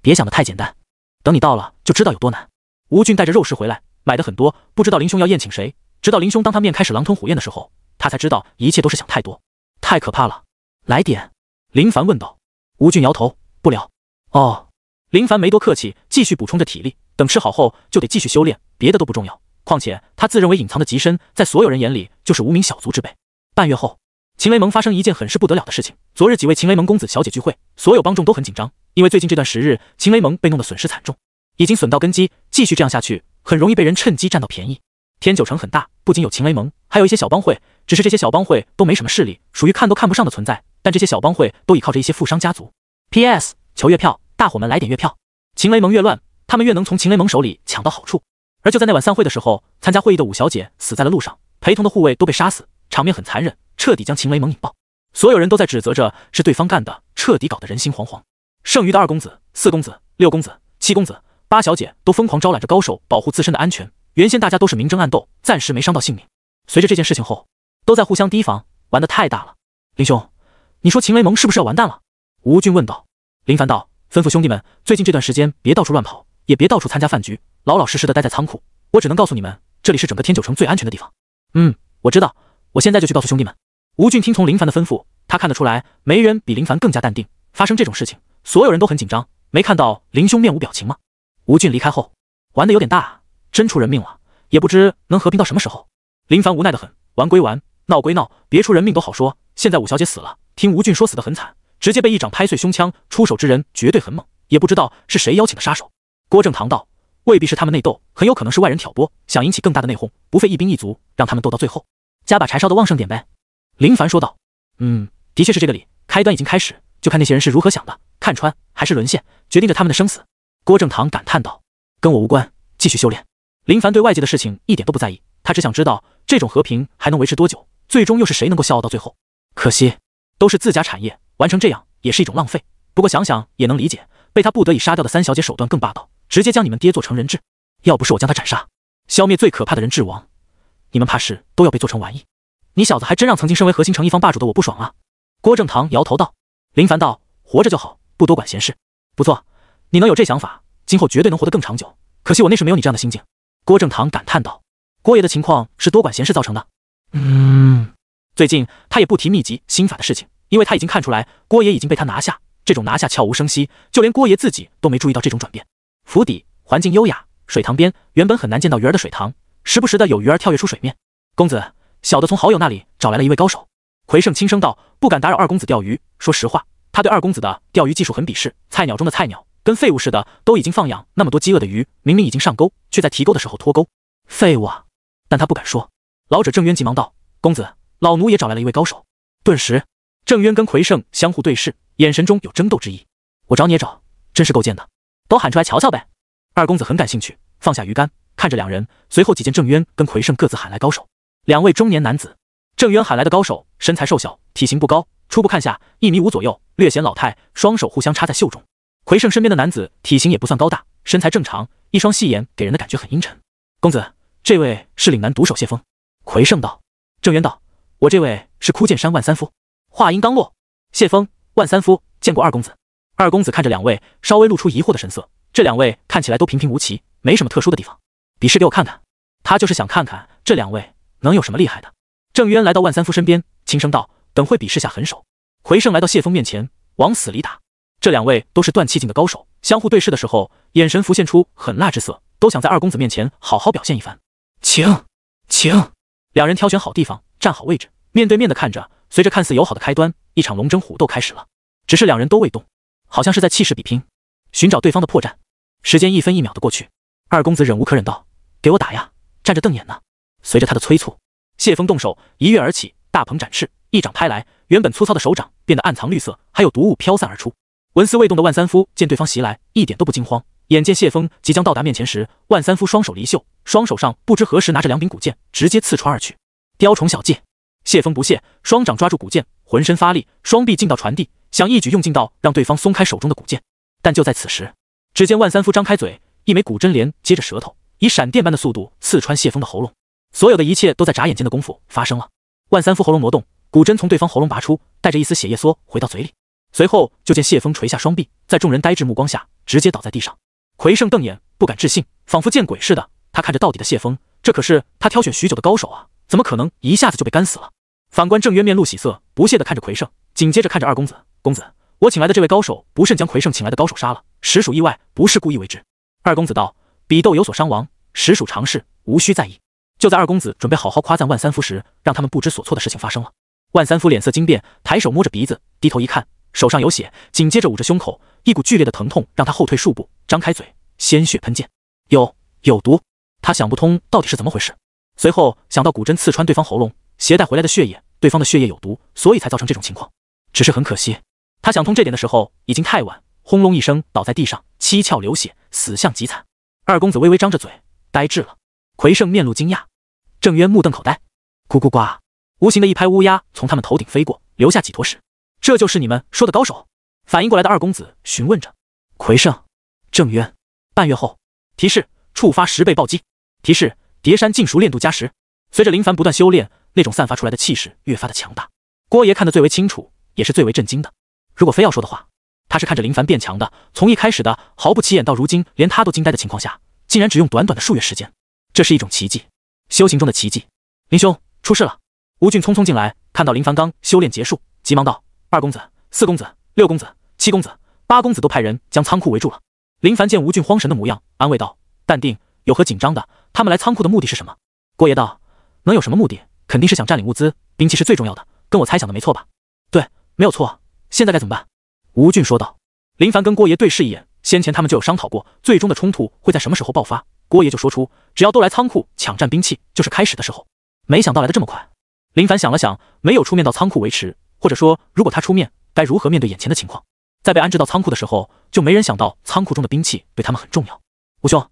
别想得太简单，等你到了就知道有多难。吴俊带着肉食回来，买的很多，不知道林兄要宴请谁。直到林兄当他面开始狼吞虎咽的时候，他才知道一切都是想太多，太可怕了。来点？林凡问道。吴俊摇头，不了。哦，林凡没多客气，继续补充着体力，等吃好后就得继续修炼，别的都不重要。况且他自认为隐藏的极深，在所有人眼里就是无名小卒之辈。半月后，秦雷盟发生一件很是不得了的事情。昨日几位秦雷盟公子小姐聚会，所有帮众都很紧张，因为最近这段时日，秦雷盟被弄得损失惨重，已经损到根基，继续这样下去，很容易被人趁机占到便宜。天九城很大，不仅有秦雷盟，还有一些小帮会，只是这些小帮会都没什么势力，属于看都看不上的存在。但这些小帮会都倚靠着一些富商家族。PS 求月票，大伙们来点月票。秦雷盟越乱，他们越能从秦雷盟手里抢到好处。而就在那晚散会的时候，参加会议的五小姐死在了路上，陪同的护卫都被杀死，场面很残忍，彻底将秦雷盟引爆。所有人都在指责着是对方干的，彻底搞得人心惶惶。剩余的2公子、4公子、6公子、7公子、8小姐都疯狂招揽着高手，保护自身的安全。原先大家都是明争暗斗，暂时没伤到性命。随着这件事情后，都在互相提防，玩得太大了。林兄，你说秦雷盟是不是要完蛋了？吴俊问道。林凡道，吩咐兄弟们，最近这段时间别到处乱跑，也别到处参加饭局，老老实实的待在仓库。我只能告诉你们，这里是整个天九城最安全的地方。我知道，我现在就去告诉兄弟们。吴俊听从林凡的吩咐，他看得出来，没人比林凡更加淡定。发生这种事情，所有人都很紧张。没看到林兄面无表情吗？吴俊离开后，玩得有点大，真出人命了，也不知能和平到什么时候。林凡无奈得很，玩归玩，闹归闹，别出人命都好说。现在五小姐死了，听吴俊说死得很惨，直接被一掌拍碎胸腔，出手之人绝对很猛，也不知道是谁邀请的杀手。郭正堂道，未必是他们内斗，很有可能是外人挑拨，想引起更大的内讧，不费一兵一卒，让他们斗到最后，加把柴烧的旺盛点呗。林凡说道。的确是这个理，开端已经开始，就看那些人是如何想的，看穿还是沦陷，决定着他们的生死。郭正堂感叹道，跟我无关，继续修炼。林凡对外界的事情一点都不在意，他只想知道这种和平还能维持多久，最终又是谁能够笑傲到最后。可惜都是自家产业，完成这样也是一种浪费。不过想想也能理解，被他不得已杀掉的3小姐手段更霸道，直接将你们爹做成人质。要不是我将他斩杀，消灭最可怕的人质王，你们怕是都要被做成玩意。你小子还真让曾经身为核心城一方霸主的我不爽啊。郭正堂摇头道。林凡道，活着就好，不多管闲事。不错，你能有这想法，今后绝对能活得更长久。可惜我那时没有你这样的心境。郭正堂感叹道。郭爷的情况是多管闲事造成的。最近他也不提秘籍心法的事情，因为他已经看出来郭爷已经被他拿下，这种拿下悄无声息，就连郭爷自己都没注意到这种转变。府邸环境优雅，水塘边原本很难见到鱼儿的水塘，时不时的有鱼儿跳跃出水面。公子，小的从好友那里找来了一位高手。魁胜轻声道，不敢打扰2公子钓鱼。说实话，他对2公子的钓鱼技术很鄙视，菜鸟中的菜鸟，跟废物似的，都已经放养那么多饥饿的鱼，明明已经上钩，却在提钩的时候脱钩。废物啊！但他不敢说。老者郑渊急忙道，公子，老奴也找来了一位高手。顿时郑渊跟魁胜相互对视，眼神中有争斗之意。我找你也找，真是够贱的，都喊出来瞧瞧呗。2公子很感兴趣，放下鱼竿，看着2人，随后几见郑渊跟魁胜各自喊来高手，2位中年男子。郑渊喊来的高手身材瘦小，体型不高，初步看下1.5米左右，略显老态，双手互相插在袖中。魁胜身边的男子体型也不算高大，身材正常，一双细眼给人的感觉很阴沉。公子，这位是岭南独手谢峰。魁胜道。郑渊道，我这位是枯剑山万三夫。话音刚落，谢峰、万三夫见过2公子。2公子看着2位，稍微露出疑惑的神色。这2位看起来都平平无奇，没什么特殊的地方。比试给我看看。他就是想看看这2位能有什么厉害的。郑渊来到万三夫身边，轻声道，等会比试下狠手。魁胜来到谢峰面前，往死里打。这2位都是断气境的高手，相互对视的时候，眼神浮现出狠辣之色，都想在2公子面前好好表现一番。请！2人挑选好地方，站好位置，面对面的看着。随着看似友好的开端，一场龙争虎斗开始了。只是2人都未动，好像是在气势比拼，寻找对方的破绽。时间1分1秒的过去，2公子忍无可忍道，给我打呀，站着瞪眼呢。随着他的催促，谢峰动手，一跃而起，大鹏展翅，一掌拍来，原本粗糙的手掌变得暗藏绿色，还有毒雾飘散而出。纹丝未动的万三夫见对方袭来，一点都不惊慌。眼见谢峰即将到达面前时，万三夫双手离袖，双手上不知何时拿着2柄古剑，直接刺穿而去。雕虫小技，谢风不懈，双掌抓住古剑，浑身发力，双臂劲道传递，想一举用劲道让对方松开手中的古剑。但就在此时，只见万三夫张开嘴，一枚古针莲接着舌头，以闪电般的速度刺穿谢风的喉咙。所有的一切都在眨眼间的功夫发生了。万三夫喉咙挪动，古针从对方喉咙拔出，带着一丝血液缩回到嘴里。随后就见谢风垂下双臂，在众人呆滞目光下直接倒在地上。魁胜瞪眼，不敢置信，仿佛见鬼似的。他看着到底的谢风，这可是他挑选许久的高手啊，怎么可能一下子就被干死了？反观郑渊面露喜色，不屑地看着魁胜，紧接着看着二公子，公子，我请来的这位高手不慎将魁胜请来的高手杀了，实属意外，不是故意为之。二公子道：比斗有所伤亡，实属常事，无需在意。就在二公子准备好好夸赞万三夫时，让他们不知所措的事情发生了。万三夫脸色惊变，抬手摸着鼻子，低头一看，手上有血，紧接着捂着胸口，一股剧烈的疼痛让他后退数步，张开嘴，鲜血喷溅，有毒。他想不通到底是怎么回事，随后想到古针刺穿对方喉咙，携带回来的血液，对方的血液有毒，所以才造成这种情况。只是很可惜，他想通这点的时候已经太晚，轰隆一声倒在地上，七窍流血，死相极惨。二公子微微张着嘴，呆滞了。魁胜面露惊讶，郑渊目瞪口呆。咕咕呱，无形的一拍乌鸦从他们头顶飞过，留下几坨屎。这就是你们说的高手？反应过来的二公子询问着。魁胜，郑渊。半月后，提示触发10倍暴击。提示叠山尽熟练度加10。随着林凡不断修炼，那种散发出来的气势越发的强大。郭爷看得最为清楚，也是最为震惊的。如果非要说的话，他是看着林凡变强的，从一开始的毫不起眼到如今连他都惊呆的情况下，竟然只用短短的数月时间，这是一种奇迹，修行中的奇迹。林兄，出事了！吴俊匆匆进来，看到林凡刚修炼结束，急忙道：二公子、四公子、六公子、七公子、八公子都派人将仓库围住了。林凡见吴俊慌神的模样，安慰道：淡定，有何紧张的？他们来仓库的目的是什么？郭爷道：能有什么目的？肯定是想占领物资，兵器是最重要的，跟我猜想的没错吧？对，没有错。现在该怎么办？吴俊说道。林凡跟郭爷对视一眼，先前他们就有商讨过，最终的冲突会在什么时候爆发。郭爷就说出，只要都来仓库抢占兵器，就是开始的时候。没想到来得这么快。林凡想了想，没有出面到仓库维持，或者说，如果他出面，该如何面对眼前的情况？在被安置到仓库的时候，就没人想到仓库中的兵器对他们很重要。吴兄，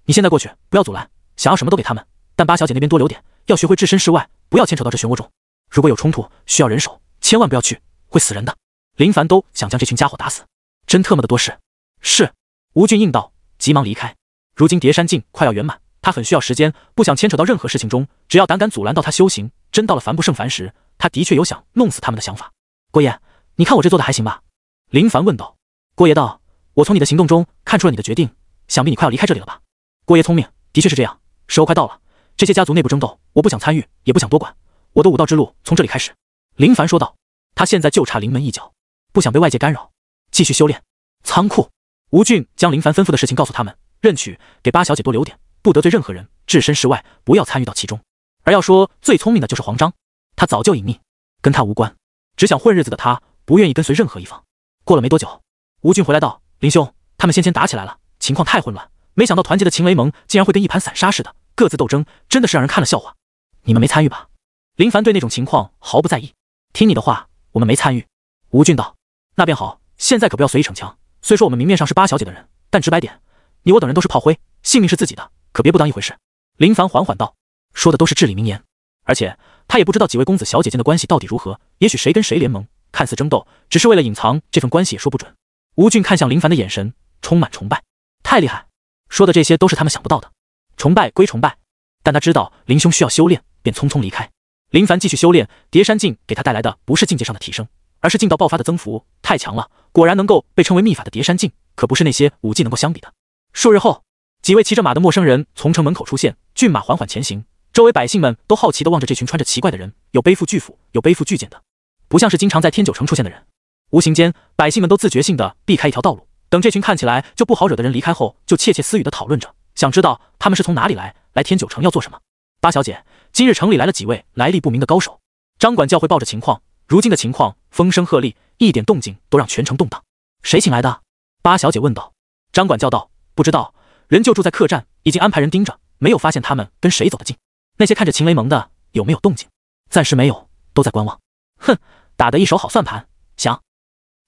你现在过去，不要阻拦，想要什么都给他们，但八小姐那边多留点，要学会置身事外，不要牵扯到这漩涡中。如果有冲突需要人手，千万不要去，会死人的。林凡都想将这群家伙打死，真特么的多事。是，吴俊应道，急忙离开。如今叠山境快要圆满，他很需要时间，不想牵扯到任何事情中，只要胆敢阻拦到他修行，真到了烦不胜烦时，他的确有想弄死他们的想法。郭爷，你看我这做的还行吧？林凡问道。郭爷道，我从你的行动中看出了你的决定，想必你快要离开这里了吧？郭爷聪明，的确是这样，时候快到了。这些家族内部争斗，我不想参与，也不想多管，我的武道之路从这里开始。林凡说道。他现在就差临门一脚，不想被外界干扰，继续修炼。仓库，吴俊将林凡吩咐的事情告诉他们，任取给八小姐多留点，不得罪任何人，置身事外，不要参与到其中。而要说最聪明的就是黄章，他早就隐匿，跟他无关，只想混日子的他不愿意跟随任何一方。过了没多久，吴俊回来道：林兄，他们先前打起来了，情况太混乱，没想到团结的秦雷盟竟然会跟一盘散沙似的，各自斗争，真的是让人看了笑话。你们没参与吧？林凡对那种情况毫不在意。听你的话，我们没参与。吴俊道：那便好，现在可不要随意逞强。虽说我们明面上是八小姐的人，但直白点，你我等人都是炮灰，性命是自己的，可别不当一回事。林凡缓缓道，说的都是至理名言。而且他也不知道几位公子小姐间的关系到底如何，也许谁跟谁联盟，看似争斗，只是为了隐藏这份关系也说不准。吴俊看向林凡的眼神充满崇拜，太厉害，说的这些都是他们想不到的。崇拜归崇拜，但他知道林兄需要修炼，便匆匆离开。林凡继续修炼，叠山境给他带来的不是境界上的提升，而是劲道爆发的增幅，太强了，果然能够被称为秘法的叠山境，可不是那些武技能够相比的。数日后，几位骑着马的陌生人从城门口出现，骏马缓缓前行，周围百姓们都好奇地望着这群穿着奇怪的人，有背负巨斧，有背负巨剑的，不像是经常在天九城出现的人。无形间，百姓们都自觉性地避开一条道路，等这群看起来就不好惹的人离开后，就窃窃私语地讨论着，想知道他们是从哪里来天九城要做什么。八小姐，今日城里来了几位来历不明的高手。张管教会报着情况，如今的情况风声鹤唳，一点动静都让全城动荡。谁请来的？八小姐问道。张管教道：不知道，人就住在客栈，已经安排人盯着，没有发现他们跟谁走得近。那些看着秦雷盟的有没有动静？暂时没有，都在观望。哼，打得一手好算盘，想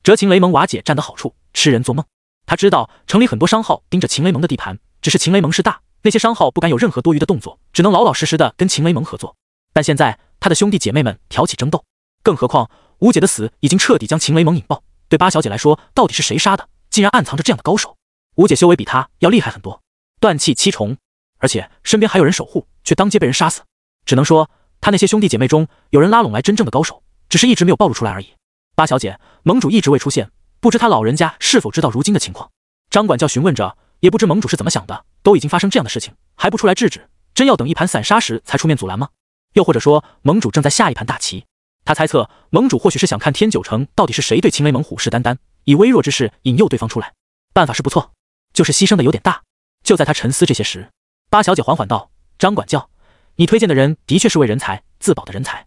折秦雷盟瓦解占得好处，痴人做梦。他知道城里很多商号盯着秦雷盟的地盘，只是秦雷盟势大，那些商号不敢有任何多余的动作，只能老老实实的跟秦雷盟合作。但现在他的兄弟姐妹们挑起争斗。更何况吴姐的死已经彻底将秦雷蒙引爆，对八小姐来说，到底是谁杀的？竟然暗藏着这样的高手。吴姐修为比她要厉害很多，断气7重，而且身边还有人守护，却当街被人杀死。只能说她那些兄弟姐妹中有人拉拢来真正的高手，只是一直没有暴露出来而已。八小姐，盟主一直未出现，不知他老人家是否知道如今的情况。张管教询问着，也不知盟主是怎么想的，都已经发生这样的事情，还不出来制止，真要等一盘散沙时才出面阻拦吗？又或者说盟主正在下一盘大棋？他猜测盟主或许是想看天九城到底是谁对秦雷蒙虎视眈眈，以微弱之势引诱对方出来。办法是不错，就是牺牲的有点大。就在他沉思这些时，八小姐缓缓道：“张管教，你推荐的人的确是位人才，自保的人才。”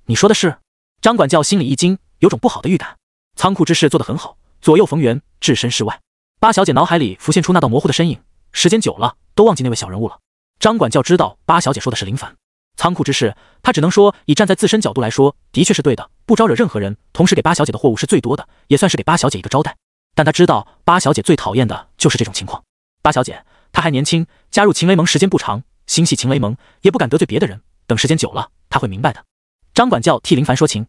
你说的是？张管教心里一惊，有种不好的预感。仓库之事做得很好，左右逢源，置身事外。八小姐脑海里浮现出那道模糊的身影，时间久了都忘记那位小人物了。张管教知道八小姐说的是林凡。仓库之事，他只能说以站在自身角度来说，的确是对的，不招惹任何人，同时给八小姐的货物是最多的，也算是给八小姐一个招待。但他知道八小姐最讨厌的就是这种情况。八小姐，她还年轻，加入秦雷盟时间不长，心系秦雷盟，也不敢得罪别的人，等时间久了，她会明白的。张管教替林凡说情，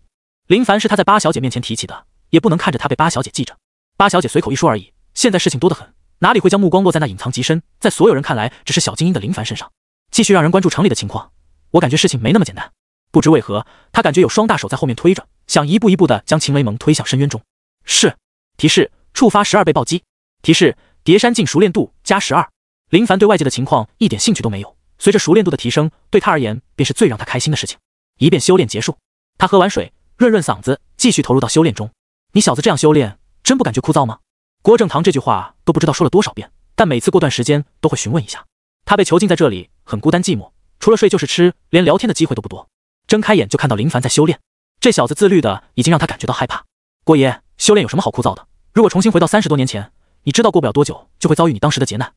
林凡是他在八小姐面前提起的，也不能看着他被八小姐记着。八小姐随口一说而已，现在事情多得很，哪里会将目光落在那隐藏极深，在所有人看来只是小精英的林凡身上？继续让人关注城里的情况。我感觉事情没那么简单，不知为何，他感觉有双大手在后面推着，想一步一步地将秦雷盟推向深渊中。是。提示：触发12倍暴击。提示：叠山镜熟练度加12。林凡对外界的情况一点兴趣都没有，随着熟练度的提升，对他而言便是最让他开心的事情。一遍修炼结束，他喝完水，润润嗓子，继续投入到修炼中。你小子这样修炼，真不感觉枯燥吗？郭正堂这句话都不知道说了多少遍，但每次过段时间都会询问一下。他被囚禁在这里，很孤单寂寞，除了睡就是吃，连聊天的机会都不多。睁开眼就看到林凡在修炼，这小子自律的已经让他感觉到害怕。郭爷，修炼有什么好枯燥的？如果重新回到30多年前，你知道过不了多久就会遭遇你当时的劫难，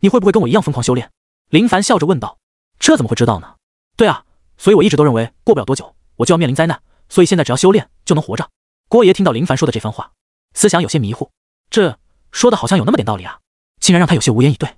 你会不会跟我一样疯狂修炼？林凡笑着问道。这怎么会知道呢？对啊，所以我一直都认为过不了多久我就要面临灾难，所以现在只要修炼就能活着。郭爷听到林凡说的这番话，思想有些迷糊，这说的好像有那么点道理啊，竟然让他有些无言以对。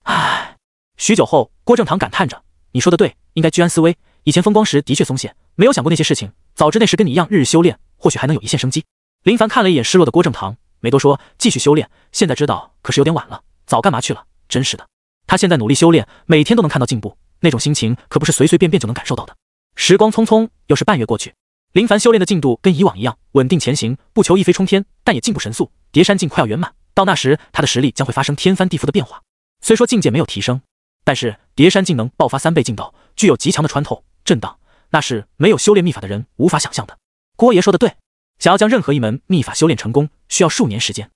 唉，许久后，郭正堂感叹着，你说的对，应该居安思危，以前风光时的确松懈，没有想过那些事情，早知那时跟你一样日日修炼，或许还能有一线生机。林凡看了一眼失落的郭正堂，没多说，继续修炼，现在知道可是有点晚了，早干嘛去了，真是的。他现在努力修炼，每天都能看到进步，那种心情可不是随随便便就能感受到的。时光匆匆，又是半月过去，林凡修炼的进度跟以往一样，稳定前行，不求一飞冲天，但也进步神速。叠山镜快要圆满，到那时他的实力将会发生天翻地覆的变化。虽说境界没有提升，但是叠山镜能爆发3倍劲道，具有极强的穿透震荡，那是没有修炼秘法的人无法想象的。郭爷说的对，想要将任何一门秘法修炼成功，需要数年时间，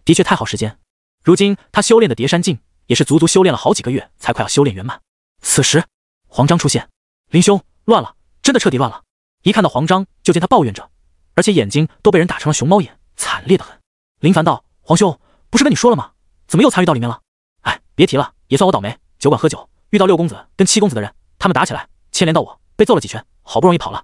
的确太耗时间。如今他修炼的叠山镜也是足足修炼了好几个月才快要修炼圆满。此时黄章出现，林兄，乱了，真的彻底乱了。一看到黄章，就见他抱怨着，而且眼睛都被人打成了熊猫眼，惨烈的很。林凡道：黄兄，不是跟你说了吗？怎么又参与到里面了？哎，别提了，也算我倒霉，酒馆喝酒遇到6公子跟7公子的人，他们打起来牵连到我，被揍了几拳，好不容易跑了。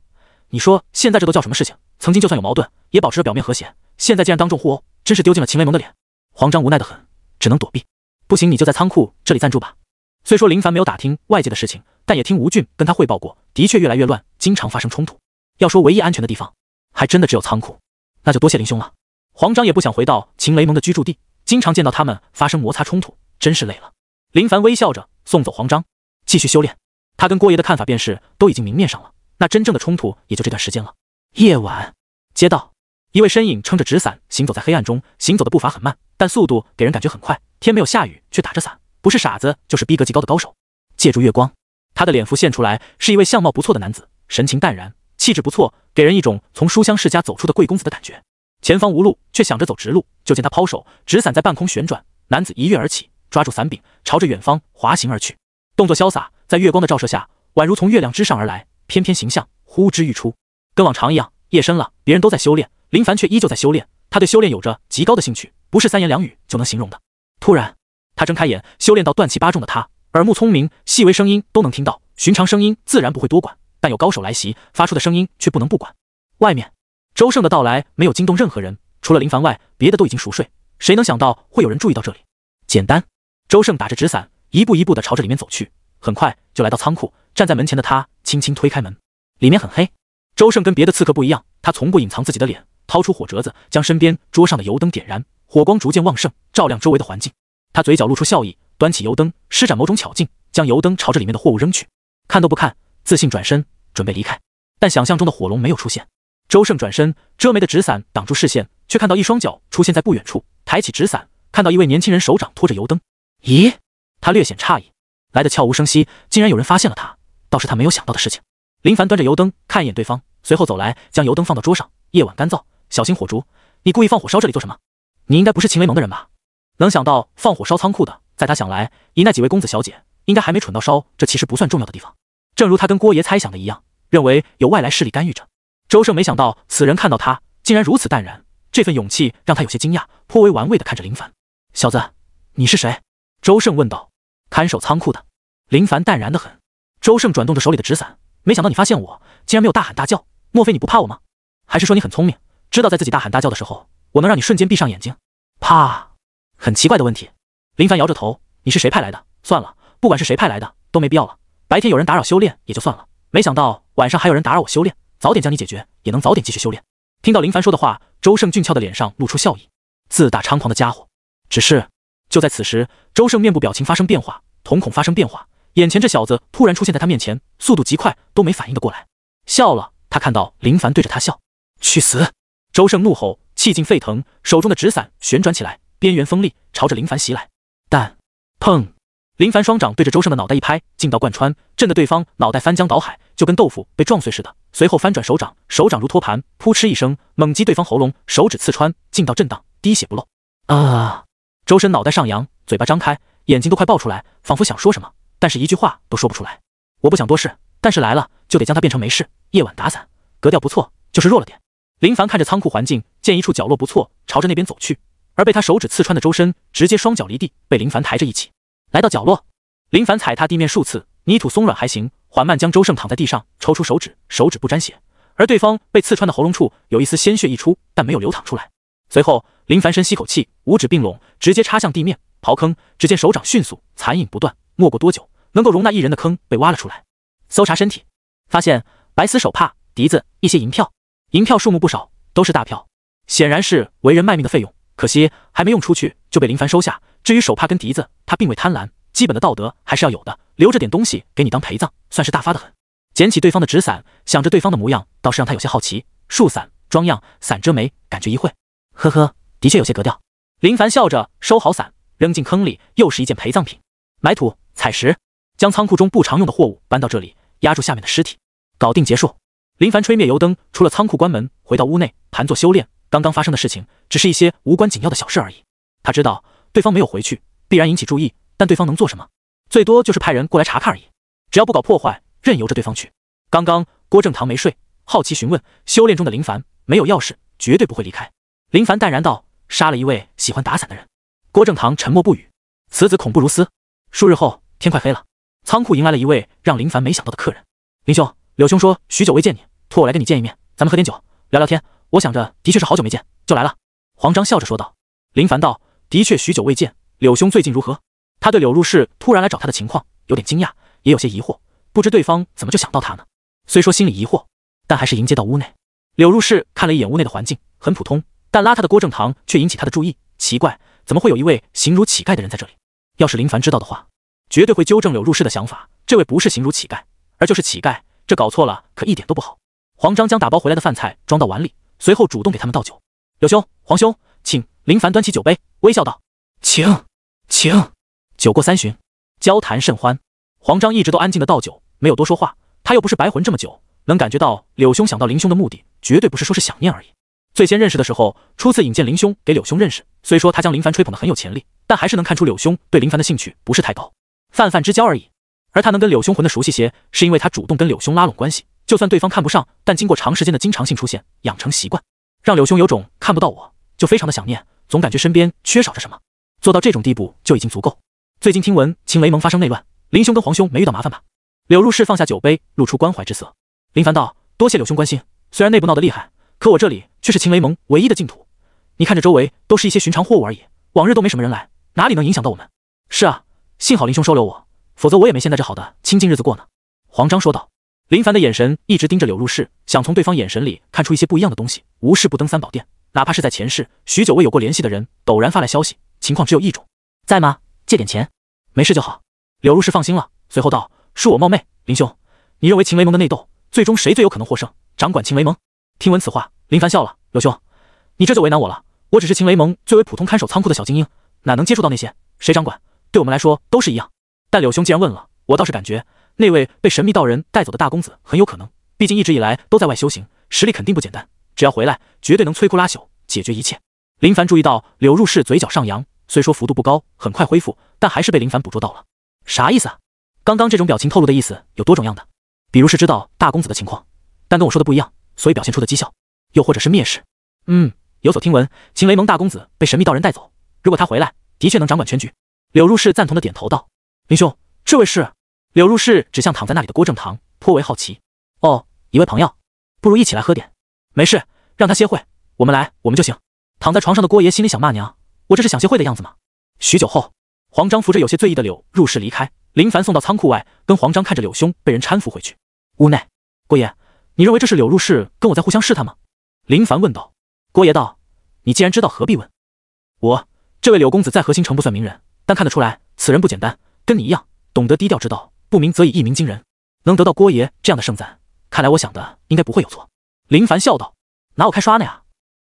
你说现在这都叫什么事情？曾经就算有矛盾，也保持着表面和谐，现在竟然当众互殴，真是丢尽了秦雷盟的脸。黄章无奈的很，只能躲避。不行，你就在仓库这里暂住吧。虽说林凡没有打听外界的事情，但也听吴俊跟他汇报过，的确越来越乱，经常发生冲突。要说唯一安全的地方，还真的只有仓库，那就多谢林兄了。黄章也不想回到秦雷盟的居住地，经常见到他们发生摩擦冲突，真是累了。林凡微笑着送走黄章，继续修炼。他跟郭爷的看法便是都已经明面上了，那真正的冲突也就这段时间了。夜晚，街道，一位身影撑着纸伞行走在黑暗中，行走的步伐很慢，但速度给人感觉很快。天没有下雨，却打着伞，不是傻子就是逼格极高的高手。借助月光，他的脸浮现出来，是一位相貌不错的男子，神情淡然，气质不错，给人一种从书香世家走出的贵公子的感觉。前方无路，却想着走直路，就见他抛手，纸伞在半空旋转，男子一跃而起，抓住伞柄，朝着远方滑行而去，动作潇洒，在月光的照射下，宛如从月亮之上而来，翩翩形象呼之欲出。跟往常一样，夜深了，别人都在修炼，林凡却依旧在修炼。他对修炼有着极高的兴趣，不是3言2语就能形容的。突然，他睁开眼，修炼到断气8重的他，耳目聪明，细微声音都能听到。寻常声音自然不会多管，但有高手来袭，发出的声音却不能不管。外面，周胜的到来没有惊动任何人，除了林凡外，别的都已经熟睡。谁能想到会有人注意到这里？简单。周胜打着纸伞，一步一步地朝着里面走去，很快就来到仓库。站在门前的他轻轻推开门，里面很黑。周胜跟别的刺客不一样，他从不隐藏自己的脸，掏出火折子，将身边桌上的油灯点燃，火光逐渐旺盛，照亮周围的环境。他嘴角露出笑意，端起油灯，施展某种巧劲，将油灯朝着里面的货物扔去。看都不看，自信转身准备离开，但想象中的火龙没有出现。周胜转身，遮眉的纸伞挡住视线，却看到一双脚出现在不远处，抬起纸伞，看到一位年轻人手掌托着油灯。咦？他略显诧异，来得悄无声息，竟然有人发现了他，倒是他没有想到的事情。林凡端着油灯看一眼对方，随后走来，将油灯放到桌上。夜晚干燥，小心火烛。你故意放火烧这里做什么？你应该不是秦雷蒙的人吧？能想到放火烧仓库的，在他想来，以那几位公子小姐，应该还没蠢到烧这其实不算重要的地方。正如他跟郭爷猜想的一样，认为有外来势力干预着。周胜没想到此人看到他竟然如此淡然，这份勇气让他有些惊讶，颇为玩味地看着林凡。小子，你是谁？周胜问道。看守仓库的。林凡淡然得很。周胜转动着手里的纸伞，没想到你发现我，竟然没有大喊大叫，莫非你不怕我吗？还是说你很聪明，知道在自己大喊大叫的时候，我能让你瞬间闭上眼睛？怕？很奇怪的问题。林凡摇着头，你是谁派来的？算了，不管是谁派来的，都没必要了。白天有人打扰修炼也就算了，没想到晚上还有人打扰我修炼，早点将你解决，也能早点继续修炼。听到林凡说的话，周胜俊俏的脸上露出笑意，自大猖狂的家伙。只是就在此时，周胜面部表情发生变化，瞳孔发生变化，眼前这小子突然出现在他面前，速度极快，都没反应得过来。笑了，他看到林凡对着他笑。去死！周胜怒吼，气劲沸腾，手中的纸伞旋转起来，边缘锋利，朝着林凡袭来。但砰！林凡双掌对着周胜的脑袋一拍，劲道贯穿，震得对方脑袋翻江倒海，就跟豆腐被撞碎似的。随后翻转手掌，手掌如托盘，扑哧一声猛击对方喉咙，手指刺穿，劲道震荡，滴血不漏。周深脑袋上扬，嘴巴张开，眼睛都快爆出来，仿佛想说什么，但是一句话都说不出来。我不想多事，但是来了就得将它变成没事。夜晚打伞，格调不错，就是弱了点。林凡看着仓库环境，见一处角落不错，朝着那边走去。而被他手指刺穿的周深直接双脚离地，被林凡抬着一起来到角落。林凡踩踏地面数次，泥土松软还行，缓慢将周胜躺在地上，抽出手指，手指不沾血，而对方被刺穿的喉咙处有一丝鲜血溢出，但没有流淌出来。随后林凡深吸口气，五指并拢，直接插向地面刨坑。只见手掌迅速，残影不断，没过多久，能够容纳一人的坑被挖了出来。搜查身体，发现白丝手帕、笛子、一些银票，银票数目不少，都是大票，显然是为人卖命的费用。可惜还没用出去就被林凡收下。至于手帕跟笛子，他并未贪婪，基本的道德还是要有的，留着点东西给你当陪葬，算是大发的很。捡起对方的纸伞，想着对方的模样，倒是让他有些好奇。树伞装样，伞遮眉，感觉一会，呵呵，的确有些格调。林凡笑着收好伞，扔进坑里，又是一件陪葬品。埋土采石，将仓库中不常用的货物搬到这里，压住下面的尸体。搞定结束。林凡吹灭油灯，出了仓库，关门，回到屋内，盘坐修炼。刚刚发生的事情只是一些无关紧要的小事而已。他知道对方没有回去，必然引起注意，但对方能做什么？最多就是派人过来查看而已。只要不搞破坏，任由着对方去。刚刚郭正堂没睡，好奇询问修炼中的林凡，没有钥匙，绝对不会离开。林凡淡然道：杀了一位喜欢打伞的人。郭正堂沉默不语，此子恐怖如斯。数日后，天快黑了，仓库迎来了一位让林凡没想到的客人。林兄，柳兄说许久未见你，托我来跟你见一面，咱们喝点酒，聊聊天。我想着的确是好久没见，就来了。黄章笑着说道。林凡道：的确许久未见，柳兄最近如何？他对柳入世突然来找他的情况有点惊讶，也有些疑惑，不知对方怎么就想到他呢？虽说心里疑惑，但还是迎接到屋内。柳入世看了一眼屋内的环境，很普通，但邋遢的郭正堂却引起他的注意。奇怪，怎么会有一位形如乞丐的人在这里？要是林凡知道的话，绝对会纠正柳入世的想法，这位不是形如乞丐，而就是乞丐，这搞错了可一点都不好。黄章将打包回来的饭菜装到碗里，随后主动给他们倒酒。柳兄、黄兄，请。林凡端起酒杯，微笑道：请。酒过三巡，交谈甚欢。黄章一直都安静的倒酒，没有多说话。他又不是白混这么久，能感觉到柳兄想到林兄的目的，绝对不是说是想念而已。最先认识的时候，初次引荐林兄给柳兄认识，虽说他将林凡吹捧得很有潜力，但还是能看出柳兄对林凡的兴趣不是太高，泛泛之交而已。而他能跟柳兄混得熟悉些，是因为他主动跟柳兄拉拢关系，就算对方看不上，但经过长时间的经常性出现，养成习惯，让柳兄有种看不到我就非常的想念，总感觉身边缺少着什么，做到这种地步就已经足够。最近听闻秦雷盟发生内乱，林兄跟黄兄没遇到麻烦吧？柳入世放下酒杯，露出关怀之色。林凡道：多谢柳兄关心，虽然内部闹得厉害，可我这里却是秦雷盟唯一的净土。你看这周围都是一些寻常货物而已，往日都没什么人来，哪里能影响到我们？是啊，幸好林兄收留我，否则我也没现在这好的清静日子过呢。黄章说道。林凡的眼神一直盯着柳入世，想从对方眼神里看出一些不一样的东西。无事不登三宝殿，哪怕是在前世许久未有过联系的人，陡然发来消息，情况只有一种：在吗？借点钱，没事就好。柳入世放心了，随后道：恕我冒昧，林兄，你认为秦雷盟的内斗，最终谁最有可能获胜？掌管秦雷盟？听闻此话，林凡笑了：柳兄，你这就为难我了。我只是秦雷盟最为普通看守仓库的小精英，哪能接触到那些？谁掌管，对我们来说都是一样。但柳兄既然问了，我倒是感觉那位被神秘道人带走的大公子很有可能，毕竟一直以来都在外修行，实力肯定不简单。只要回来，绝对能摧枯拉朽，解决一切。林凡注意到柳入世嘴角上扬，虽说幅度不高，很快恢复，但还是被林凡捕捉到了。啥意思啊？刚刚这种表情透露的意思有多种样的？比如是知道大公子的情况，但跟我说的不一样，所以表现出的讥笑，又或者是蔑视。有所听闻，秦雷盟大公子被神秘道人带走，如果他回来，的确能掌管全局。柳入世赞同的点头道：林兄，这位是？柳入世指向躺在那里的郭正堂，颇为好奇。哦，一位朋友，不如一起来喝点。没事，让他歇会，我们来，我们就行。躺在床上的郭爷心里想骂娘，我这是想歇会的样子吗？许久后，黄章扶着有些醉意的柳入世离开，林凡送到仓库外，跟黄章看着柳兄被人搀扶回去。屋内，郭爷，你认为这是柳入世跟我在互相试探吗？林凡问道。郭爷道：你既然知道，何必问？这位柳公子在核心城不算名人，但看得出来此人不简单，跟你一样懂得低调之道，不鸣则已，一鸣惊人。能得到郭爷这样的盛赞，看来我想的应该不会有错。林凡笑道：拿我开刷呢呀？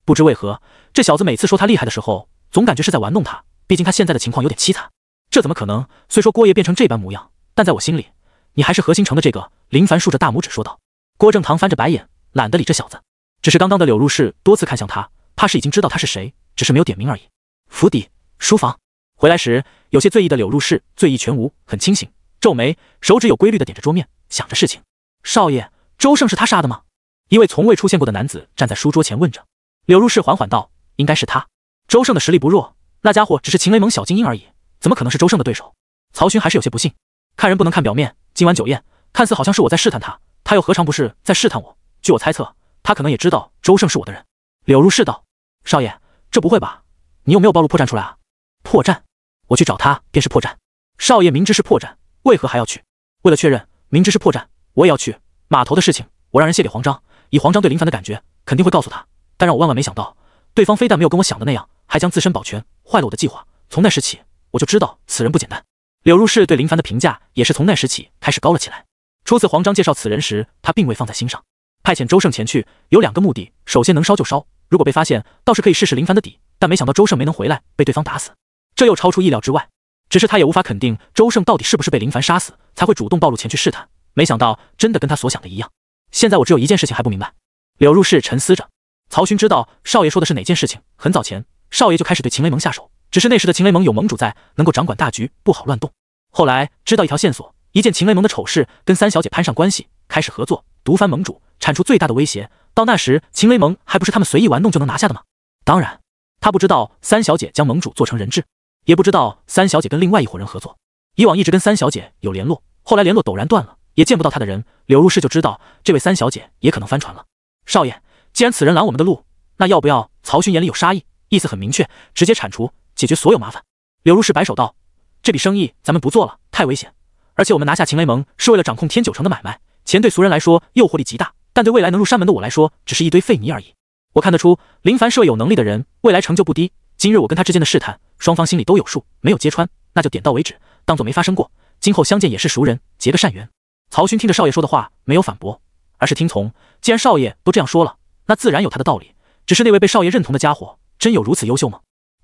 不知为何，这小子每次说他厉害的时候，总感觉是在玩弄他，毕竟他现在的情况有点凄惨。这怎么可能？虽说郭爷变成这般模样，但在我心里，你还是核心城的这个。林凡竖着大拇指说道。郭正堂翻着白眼，懒得理这小子。只是刚刚的柳入世多次看向他，怕是已经知道他是谁，只是没有点名而已。府邸书房，回来时有些醉意的柳入世醉意全无，很清醒，皱眉，手指有规律的点着桌面，想着事情。少爷，周胜是他杀的吗？一位从未出现过的男子站在书桌前问着。柳入世缓缓道：应该是他。周胜的实力不弱，那家伙只是秦雷盟小精英而已，怎么可能是周胜的对手？曹勋还是有些不信，看人不能看表面，今晚酒宴看似好像是我在试探他，他又何尝不是在试探我？据我猜测，他可能也知道周胜是我的人。柳入世道：少爷，这不会吧？你有没有暴露破绽出来啊？破绽？我去找他便是破绽。少爷明知是破绽，为何还要去？为了确认明知是破绽，我也要去。码头的事情我让人写给黄章，以黄章对林凡的感觉，肯定会告诉他。但让我万万没想到，对方非但没有跟我想的那样，还将自身保全，坏了我的计划。从那时起，我就知道此人不简单。柳入世对林凡的评价也是从那时起开始高了起来。初次黄章介绍此人时，他并未放在心上。派遣周胜前去有两个目的，首先能烧就烧，如果被发现，倒是可以试试林凡的底。但没想到周胜没能回来，被对方打死，这又超出意料之外。只是他也无法肯定周胜到底是不是被林凡杀死，才会主动暴露前去试探。没想到真的跟他所想的一样。现在我只有一件事情还不明白。柳入世沉思着。曹勋知道少爷说的是哪件事情，很早前少爷就开始对秦雷盟下手，只是那时的秦雷盟有盟主在，能够掌管大局，不好乱动。后来知道一条线索，一件秦雷盟的丑事，跟三小姐攀上关系，开始合作，毒翻盟主，铲除最大的威胁。到那时秦雷盟还不是他们随意玩弄就能拿下的吗？当然他不知道三小姐将盟主做成人质，也不知道三小姐跟另外一伙人合作。以往一直跟三小姐有联络，后来联络陡然断了，也见不到她的人，柳入世就知道这位三小姐也可能翻船了。少爷，既然此人拦我们的路，那要不要？曹勋眼里有杀意，意思很明确，直接铲除，解决所有麻烦。柳入世摆手道：这笔生意咱们不做了，太危险。而且我们拿下秦雷盟是为了掌控天九城的买卖，钱对俗人来说诱惑力极大，但对未来能入山门的我来说，只是一堆废泥而已。我看得出林凡是位有能力的人，未来成就不低。今日我跟他之间的试探，双方心里都有数，没有揭穿，那就点到为止，当作没发生过。今后相见也是熟人，结个善缘。曹勋听着少爷说的话，没有反驳，而是听从。既然少爷都这样说了，那自然有他的道理。只是那位被少爷认同的家伙，真有如此优秀吗？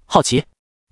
好奇，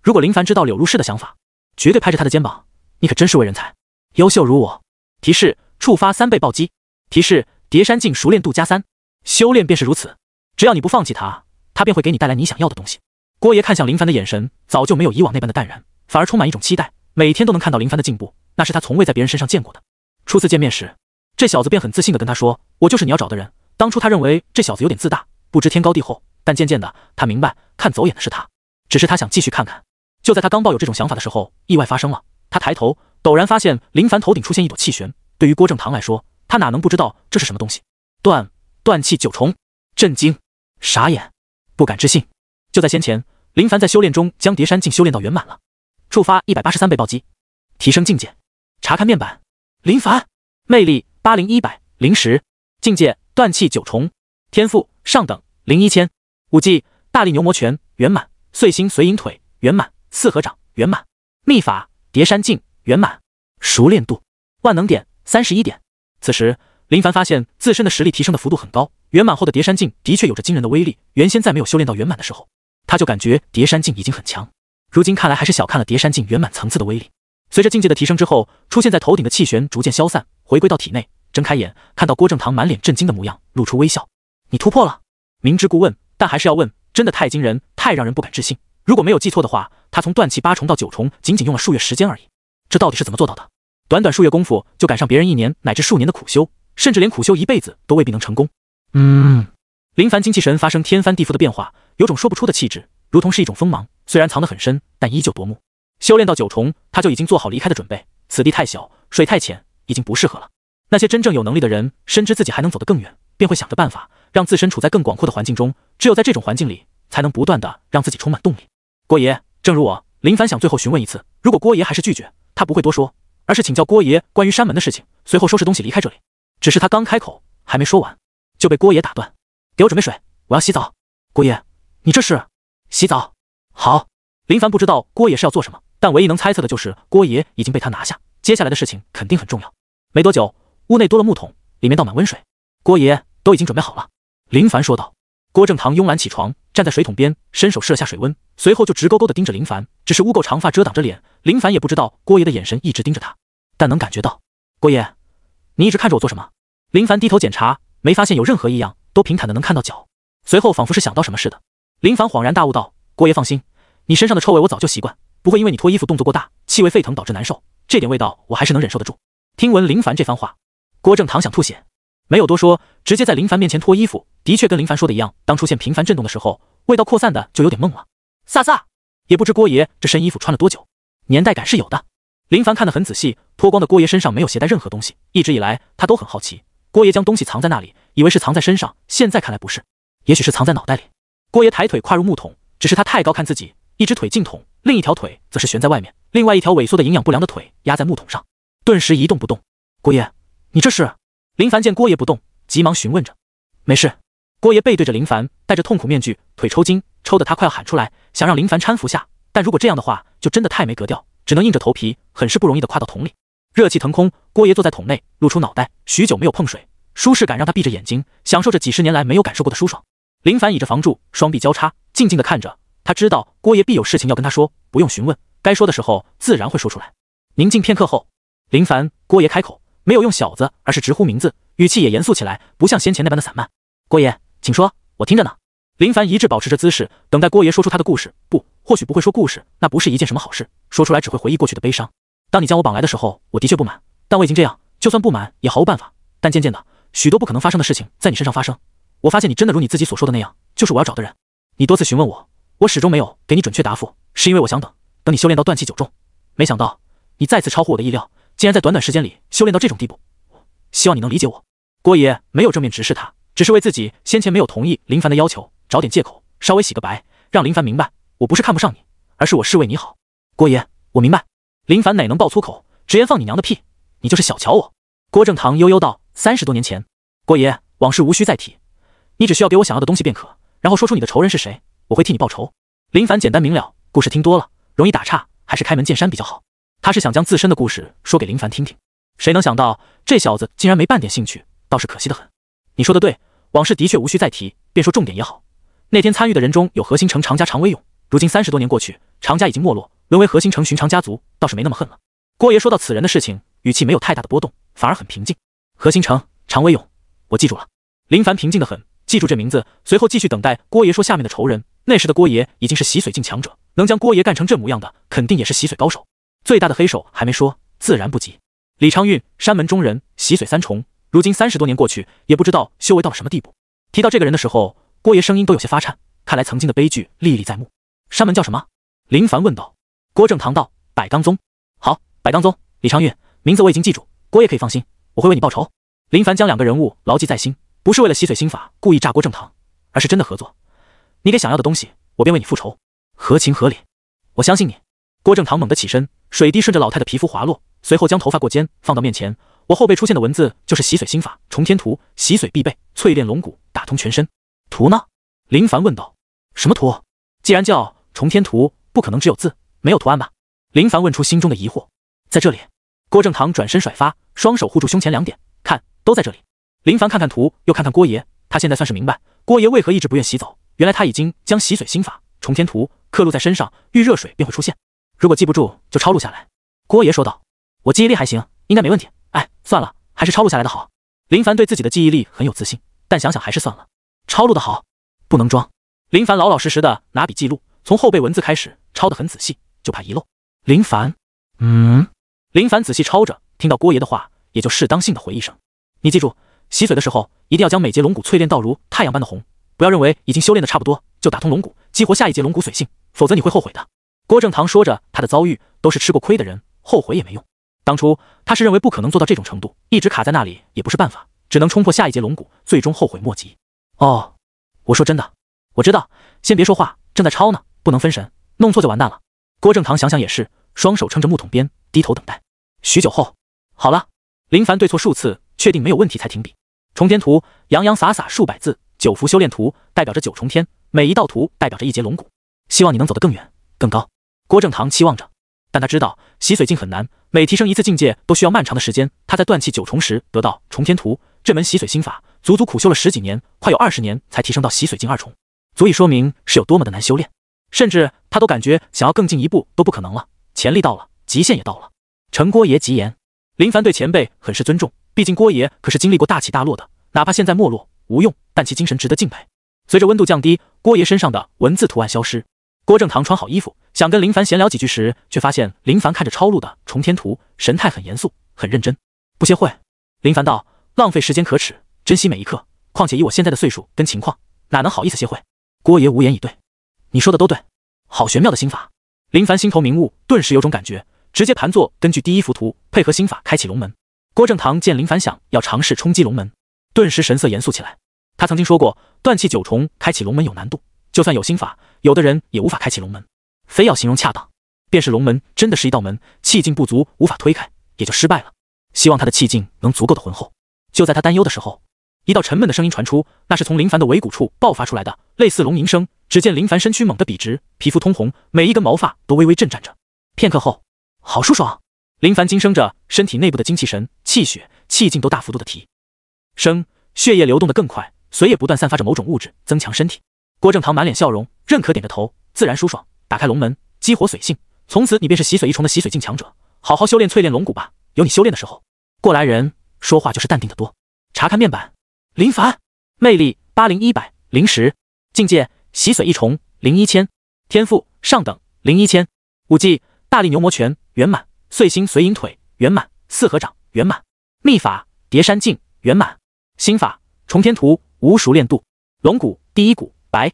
如果林凡知道柳入世的想法，绝对拍着他的肩膀：你可真是位人才，优秀如我。提示：触发3倍暴击。提示：叠山境熟练度+3。修炼便是如此，只要你不放弃他，他便会给你带来你想要的东西。郭爷看向林凡的眼神早就没有以往那般的淡然，反而充满一种期待，每天都能看到林凡的进步，那是他从未在别人身上见过的。初次见面时，这小子便很自信地跟他说：我就是你要找的人。当初他认为这小子有点自大，不知天高地厚，但渐渐的他明白看走眼的是他，只是他想继续看看。就在他刚抱有这种想法的时候，意外发生了。他抬头陡然发现林凡头顶出现一朵气旋，对于郭正堂来说，他哪能不知道这是什么东西？断气9重。震惊，傻眼，不敢置信。就在先前，林凡在修炼中将叠山境修炼到圆满了，触发183倍暴击，提升境界。查看面板，林凡魅力80100，灵石。境界断气九重。天赋上等01000。武技大力牛魔拳圆满。碎星随影腿圆满。四合掌圆满。秘法叠山镜圆满。熟练度万能点31点。此时林凡发现自身的实力提升的幅度很高，圆满后的叠山镜的确有着惊人的威力。原先在没有修炼到圆满的时候，他就感觉叠山镜已经很强，如今看来还是小看了叠山镜圆满层次的威力。随着境界的提升之后，出现在头顶的气旋逐渐消散，回归到体内。睁开眼，看到郭正堂满脸震惊的模样，露出微笑。你突破了？明知故问，但还是要问，真的太惊人，太让人不敢置信。如果没有记错的话，他从断气8重到9重，仅仅用了数月时间而已。这到底是怎么做到的？短短数月功夫，就赶上别人1年乃至数年的苦修，甚至连苦修一辈子都未必能成功。林凡精气神发生天翻地覆的变化，有种说不出的气质，如同是一种锋芒，虽然藏得很深，但依旧夺目。修炼到9重，他就已经做好离开的准备。此地太小，水太浅，已经不适合了。那些真正有能力的人，深知自己还能走得更远，便会想着办法让自身处在更广阔的环境中。只有在这种环境里，才能不断的让自己充满动力。郭爷，正如我，林凡想最后询问一次，如果郭爷还是拒绝，他不会多说，而是请教郭爷关于山门的事情，随后收拾东西离开这里。只是他刚开口，还没说完，就被郭爷打断。给我准备水，我要洗澡。郭爷，你这是？洗澡？好。林凡不知道郭爷是要做什么，但唯一能猜测的就是郭爷已经被他拿下，接下来的事情肯定很重要。没多久，屋内多了木桶，里面倒满温水。郭爷都已经准备好了。林凡说道。郭正堂慵懒起床，站在水桶边，伸手试了下水温，随后就直勾勾地盯着林凡。只是污垢长发遮挡着脸，林凡也不知道郭爷的眼神一直盯着他，但能感觉到。郭爷，你一直看着我做什么？林凡低头检查，没发现有任何异样，都平坦的能看到脚。随后仿佛是想到什么似的，林凡恍然大悟道：郭爷放心，你身上的臭味我早就习惯，不会因为你脱衣服动作过大，气味沸腾导致难受，这点味道我还是能忍受得住。听闻林凡这番话，郭正堂想吐血，没有多说，直接在林凡面前脱衣服。的确跟林凡说的一样，当出现频繁震动的时候，味道扩散的就有点懵了。飒飒，也不知郭爷这身衣服穿了多久，年代感是有的。林凡看得很仔细，脱光的郭爷身上没有携带任何东西。一直以来他都很好奇，郭爷将东西藏在那里，以为是藏在身上，现在看来不是，也许是藏在脑袋里。郭爷抬腿跨入木桶，只是他太高看自己，一只腿进桶，另一条腿则是悬在外面，另外一条萎缩的营养不良的腿压在木桶上，顿时一动不动。郭爷，你这是？林凡见郭爷不动，急忙询问着。没事。郭爷背对着林凡，戴着痛苦面具，腿抽筋，抽得他快要喊出来，想让林凡搀扶下，但如果这样的话，就真的太没格调，只能硬着头皮，很是不容易的跨到桶里。热气腾空，郭爷坐在桶内，露出脑袋，许久没有碰水，舒适感让他闭着眼睛，享受着几十年来没有感受过的舒爽。林凡倚着房柱，双臂交叉，静静的看着。他知道郭爷必有事情要跟他说，不用询问，该说的时候自然会说出来。宁静片刻后，林凡，郭爷开口，没有用小子，而是直呼名字，语气也严肃起来，不像先前那般的散漫。郭爷，请说，我听着呢。林凡一致保持着姿势，等待郭爷说出他的故事。不，或许不会说故事，那不是一件什么好事，说出来只会回忆过去的悲伤。当你将我绑来的时候，我的确不满，但我已经这样，就算不满也毫无办法。但渐渐的，许多不可能发生的事情在你身上发生。我发现你真的如你自己所说的那样，就是我要找的人。你多次询问我，我始终没有给你准确答复，是因为我想等你修炼到断气9重。没想到你再次超乎我的意料，竟然在短短时间里修炼到这种地步。希望你能理解我。郭爷没有正面直视他，只是为自己先前没有同意林凡的要求找点借口，稍微洗个白，让林凡明白我不是看不上你，而是我是为你好。郭爷，我明白。林凡哪能爆粗口，直言放你娘的屁，你就是小瞧我。郭正堂悠悠道：30多年前，郭爷，往事无需再提，你只需要给我想要的东西便可，然后说出你的仇人是谁，我会替你报仇。林凡简单明了，故事听多了容易打岔，还是开门见山比较好。他是想将自身的故事说给林凡听听，谁能想到这小子竟然没半点兴趣，倒是可惜的很。你说的对，往事的确无需再提，便说重点也好。那天参与的人中有何星城常家常威勇，如今30多年过去，常家已经没落，沦为何星城寻常家族，倒是没那么恨了。郭爷说到此人的事情，语气没有太大的波动，反而很平静。何星城常威勇，我记住了。林凡平静得很，记住这名字，随后继续等待郭爷说下面的仇人。那时的郭爷已经是洗髓境强者，能将郭爷干成这模样的，肯定也是洗髓高手。最大的黑手还没说，自然不急。李昌运，山门中人，洗髓3重，如今30多年过去，也不知道修为到了什么地步。提到这个人的时候，郭爷声音都有些发颤，看来曾经的悲剧历历在目。山门叫什么？林凡问道。郭正堂道：百刚宗。好，百刚宗，李昌运，名字我已经记住，郭爷可以放心，我会为你报仇。林凡将两个人物牢记在心，不是为了洗髓心法故意炸郭正堂，而是真的合作。你给想要的东西，我便为你复仇，合情合理。我相信你。郭正堂猛地起身，水滴顺着老太的皮肤滑落，随后将头发过肩放到面前，我后背出现的文字就是洗髓心法重天图，洗髓必备，淬炼龙骨，打通全身。图呢？林凡问道。什么图？既然叫重天图，不可能只有字，没有图案吧？林凡问出心中的疑惑。在这里。郭正堂转身甩发，双手护住胸前2点，看，都在这里。林凡看看图，又看看郭爷，他现在算是明白郭爷为何一直不愿洗澡，原来他已经将洗髓心法重天图刻录在身上，遇热水便会出现。如果记不住，就抄录下来。郭爷说道。我记忆力还行，应该没问题。哎，算了，还是抄录下来的好。林凡对自己的记忆力很有自信，但想想还是算了。抄录的好，不能装。林凡老老实实的拿笔记录，从后背文字开始，抄得很仔细，就怕遗漏。林凡，林凡仔细抄着，听到郭爷的话，也就适当性的回一声。你记住，洗髓的时候一定要将每节龙骨淬炼到如太阳般的红，不要认为已经修炼的差不多就打通龙骨，激活下一节龙骨髓性，否则你会后悔的。郭正堂说着他的遭遇，都是吃过亏的人，后悔也没用。当初他是认为不可能做到这种程度，一直卡在那里也不是办法，只能冲破下一节龙骨，最终后悔莫及。哦，我说真的，我知道，先别说话，正在抄呢，不能分神，弄错就完蛋了。郭正堂想想也是，双手撑着木桶边，低头等待。许久后，好了，林凡对错数次，确定没有问题才停笔。重天图洋洋洒洒数百字，9幅修炼图代表着9重天，每一道图代表着一节龙骨，希望你能走得更远更高。郭正堂期望着，但他知道洗髓境很难，每提升一次境界都需要漫长的时间。他在断气9重时得到重天图这门洗髓心法，足足苦修了10几年，快有20年才提升到洗髓境2重，足以说明是有多么的难修炼。甚至他都感觉想要更进一步都不可能了，潜力到了，极限也到了。承郭爷吉言。林凡对前辈很是尊重，毕竟郭爷可是经历过大起大落的，哪怕现在没落无用，但其精神值得敬佩。随着温度降低，郭爷身上的文字图案消失。郭正堂穿好衣服，想跟林凡闲聊几句时，却发现林凡看着抄录的重天图，神态很严肃，很认真。不歇会。林凡道，浪费时间可耻，珍惜每一刻，况且以我现在的岁数跟情况，哪能好意思歇会。郭爷无言以对。你说的都对，好玄妙的心法。林凡心头明悟，顿时有种感觉，直接盘坐，根据第一幅图配合心法开启龙门。郭正堂见林凡想要尝试冲击龙门，顿时神色严肃起来。他曾经说过，断气9重开启龙门有难度，就算有心法，有的人也无法开启龙门。非要形容恰当，便是龙门真的是一道门，气劲不足无法推开，也就失败了。希望他的气劲能足够的浑厚。就在他担忧的时候，一道沉闷的声音传出，那是从林凡的尾骨处爆发出来的，类似龙吟声。只见林凡身躯猛地笔直，皮肤通红，每一根毛发都微微震颤着。片刻后，好舒爽。林凡惊声着，身体内部的精气神、气血、气劲都大幅度的提升，血液流动得更快，髓也不断散发着某种物质，增强身体。郭正堂满脸笑容，认可点着头，自然舒爽。打开龙门，激活髓性，从此你便是洗髓1重的洗髓境强者，好好修炼淬炼龙骨吧，有你修炼的时候。过来人说话就是淡定得多。查看面板，林凡魅力80-100010，境界洗髓1重01000，天赋上等01000，武技大力牛魔拳圆满，碎星随影腿圆满，四合掌圆满，秘法叠山镜圆满，心法重天图无熟练度，龙骨第一骨白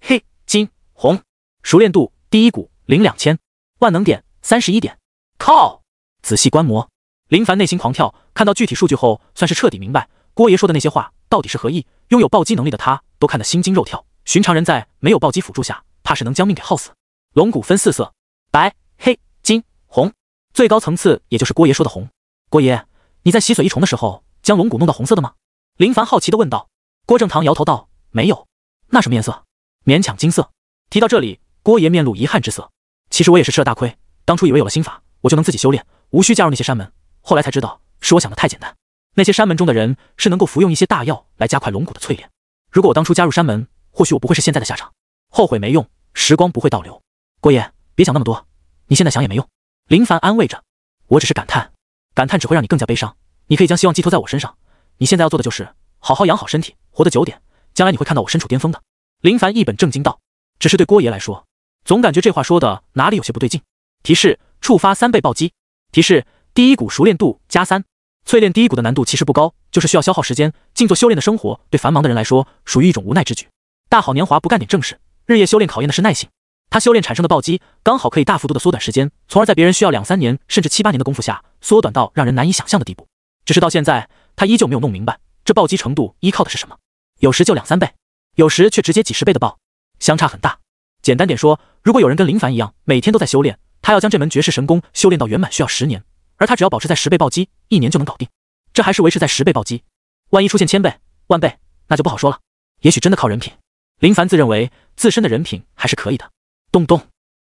黑金红，熟练度第一骨02000，万能点31点。靠！仔细观摩，林凡内心狂跳，看到具体数据后，算是彻底明白郭爷说的那些话到底是何意。拥有暴击能力的他，都看得心惊肉跳。寻常人在没有暴击辅助下，怕是能将命给耗死。龙骨分4色，白、黑、金、红，最高层次也就是郭爷说的红。郭爷，你在洗髓1重的时候，将龙骨弄到红色的吗？林凡好奇地问道。郭正堂摇头道，没有。那什么颜色？勉强金色。提到这里，郭爷面露遗憾之色。其实我也是吃了大亏，当初以为有了心法，我就能自己修炼，无需加入那些山门，后来才知道是我想的太简单。那些山门中的人是能够服用一些大药来加快龙骨的淬炼，如果我当初加入山门，或许我不会是现在的下场。后悔没用，时光不会倒流。郭爷，别想那么多，你现在想也没用。林凡安慰着。我只是感叹，感叹只会让你更加悲伤。你可以将希望寄托在我身上，你现在要做的就是好好养好身体，活得久点，将来你会看到我身处巅峰的。林凡一本正经道。只是对郭爷来说，总感觉这话说的哪里有些不对劲。提示：触发3倍暴击。提示：第一骨熟练度+3。淬炼第一骨的难度其实不高，就是需要消耗时间。静坐修炼的生活对繁忙的人来说属于一种无奈之举。大好年华不干点正事，日夜修炼考验的是耐性。他修炼产生的暴击刚好可以大幅度的缩短时间，从而在别人需要2-3年甚至7-8年的功夫下，缩短到让人难以想象的地步。只是到现在，他依旧没有弄明白这暴击程度依靠的是什么。有时就2-3倍，有时却直接几十倍的爆，相差很大。简单点说，如果有人跟林凡一样，每天都在修炼，他要将这门绝世神功修炼到圆满需要10年，而他只要保持在10倍暴击，1年就能搞定。这还是维持在10倍暴击，万一出现1000倍、万倍，那就不好说了。也许真的靠人品。林凡自认为自身的人品还是可以的。咚咚，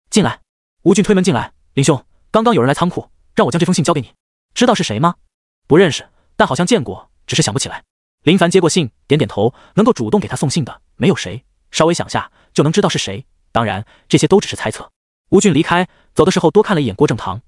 进来。吴俊推门进来，林兄，刚刚有人来仓库，让我将这封信交给你。知道是谁吗？不认识，但好像见过，只是想不起来。林凡接过信，点点头，能够主动给他送信的没有谁，稍微想下就能知道是谁。当然，这些都只是猜测。吴俊离开，走的时候多看了一眼郭正堂，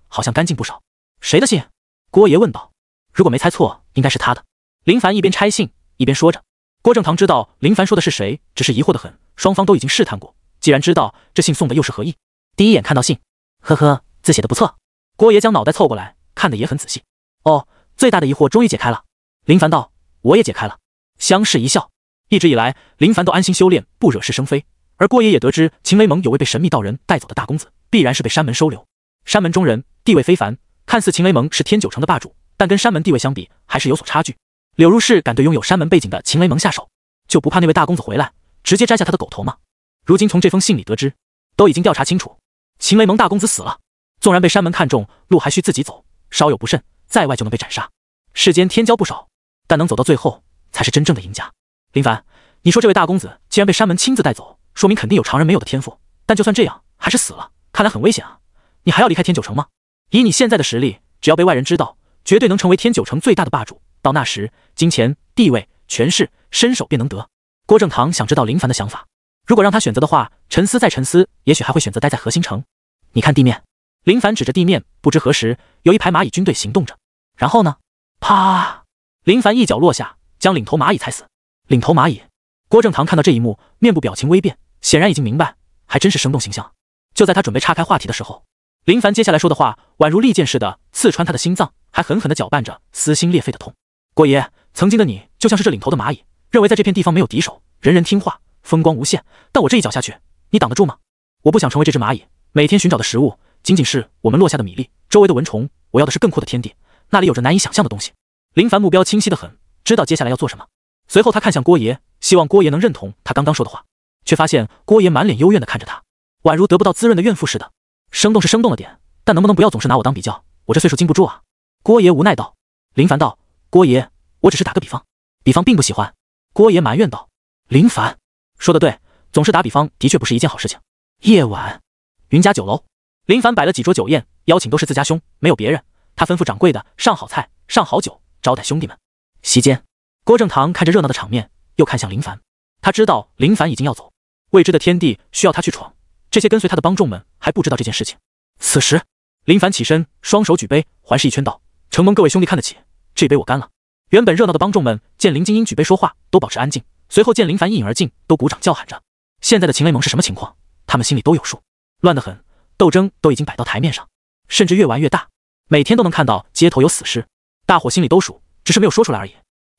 好像干净不少。谁的信？郭爷问道。如果没猜错，应该是他的。林凡一边拆信一边说着。郭正堂知道林凡说的是谁，只是疑惑得很。双方都已经试探过，既然知道这信送的又是何意，第一眼看到信，呵呵，字写的不错。郭爷将脑袋凑过来，看得也很仔细。哦，最大的疑惑终于解开了。林凡道，我也解开了。相视一笑。一直以来，林凡都安心修炼，不惹是生非。而郭爷也得知秦雷蒙有位被神秘道人带走的大公子，必然是被山门收留。山门中人地位非凡，看似秦雷蒙是天九城的霸主，但跟山门地位相比还是有所差距。柳如是敢对拥有山门背景的秦雷蒙下手，就不怕那位大公子回来直接摘下他的狗头吗？如今从这封信里得知，都已经调查清楚，秦雷蒙大公子死了。纵然被山门看中，路还需自己走，稍有不慎，在外就能被斩杀。世间天骄不少，但能走到最后才是真正的赢家。林凡，你说这位大公子既然被山门亲自带走，说明肯定有常人没有的天赋，但就算这样还是死了，看来很危险啊。你还要离开天九城吗？以你现在的实力，只要被外人知道，绝对能成为天九城最大的霸主。到那时，金钱、地位、权势、身手便能得。郭正堂想知道林凡的想法，如果让他选择的话，沉思再沉思，也许还会选择待在核心城。你看地面。林凡指着地面，不知何时有一排蚂蚁军队行动着。然后呢？啪！林凡一脚落下，将领头蚂蚁踩死。领头蚂蚁。郭正堂看到这一幕，面部表情微变，显然已经明白，还真是生动形象。就在他准备岔开话题的时候，林凡接下来说的话宛如利剑似的刺穿他的心脏，还狠狠地搅拌着撕心裂肺的痛。郭爷，曾经的你就像是这领头的蚂蚁，认为在这片地方没有敌手，人人听话，风光无限。但我这一脚下去，你挡得住吗？我不想成为这只蚂蚁，每天寻找的食物仅仅是我们落下的米粒，周围的蚊虫，我要的是更阔的天地，那里有着难以想象的东西。林凡目标清晰得很，知道接下来要做什么。随后他看向郭爷，希望郭爷能认同他刚刚说的话，却发现郭爷满脸幽怨地看着他，宛如得不到滋润的怨妇似的。生动是生动了点，但能不能不要总是拿我当比较？我这岁数经不住啊。郭爷无奈道。林凡道，郭爷，我只是打个比方。比方并不喜欢。郭爷埋怨道。林凡说得对，总是打比方的确不是一件好事情。夜晚，云家酒楼，林凡摆了几桌酒宴，邀请都是自家兄，没有别人。他吩咐掌柜的上好菜，上好酒，招待兄弟们。席间，郭正堂看着热闹的场面，又看向林凡。他知道林凡已经要走，未知的天地需要他去闯，这些跟随他的帮众们还不知道这件事情。此时，林凡起身，双手举杯，环视一圈道：承蒙各位兄弟看得起，这杯我干了。原本热闹的帮众们见林精英举杯说话，都保持安静，随后见林凡一饮而尽，都鼓掌叫喊着。现在的秦雷盟是什么情况，他们心里都有数，乱得很，斗争都已经摆到台面上，甚至越玩越大，每天都能看到街头有死尸，大伙心里都数，只是没有说出来而已。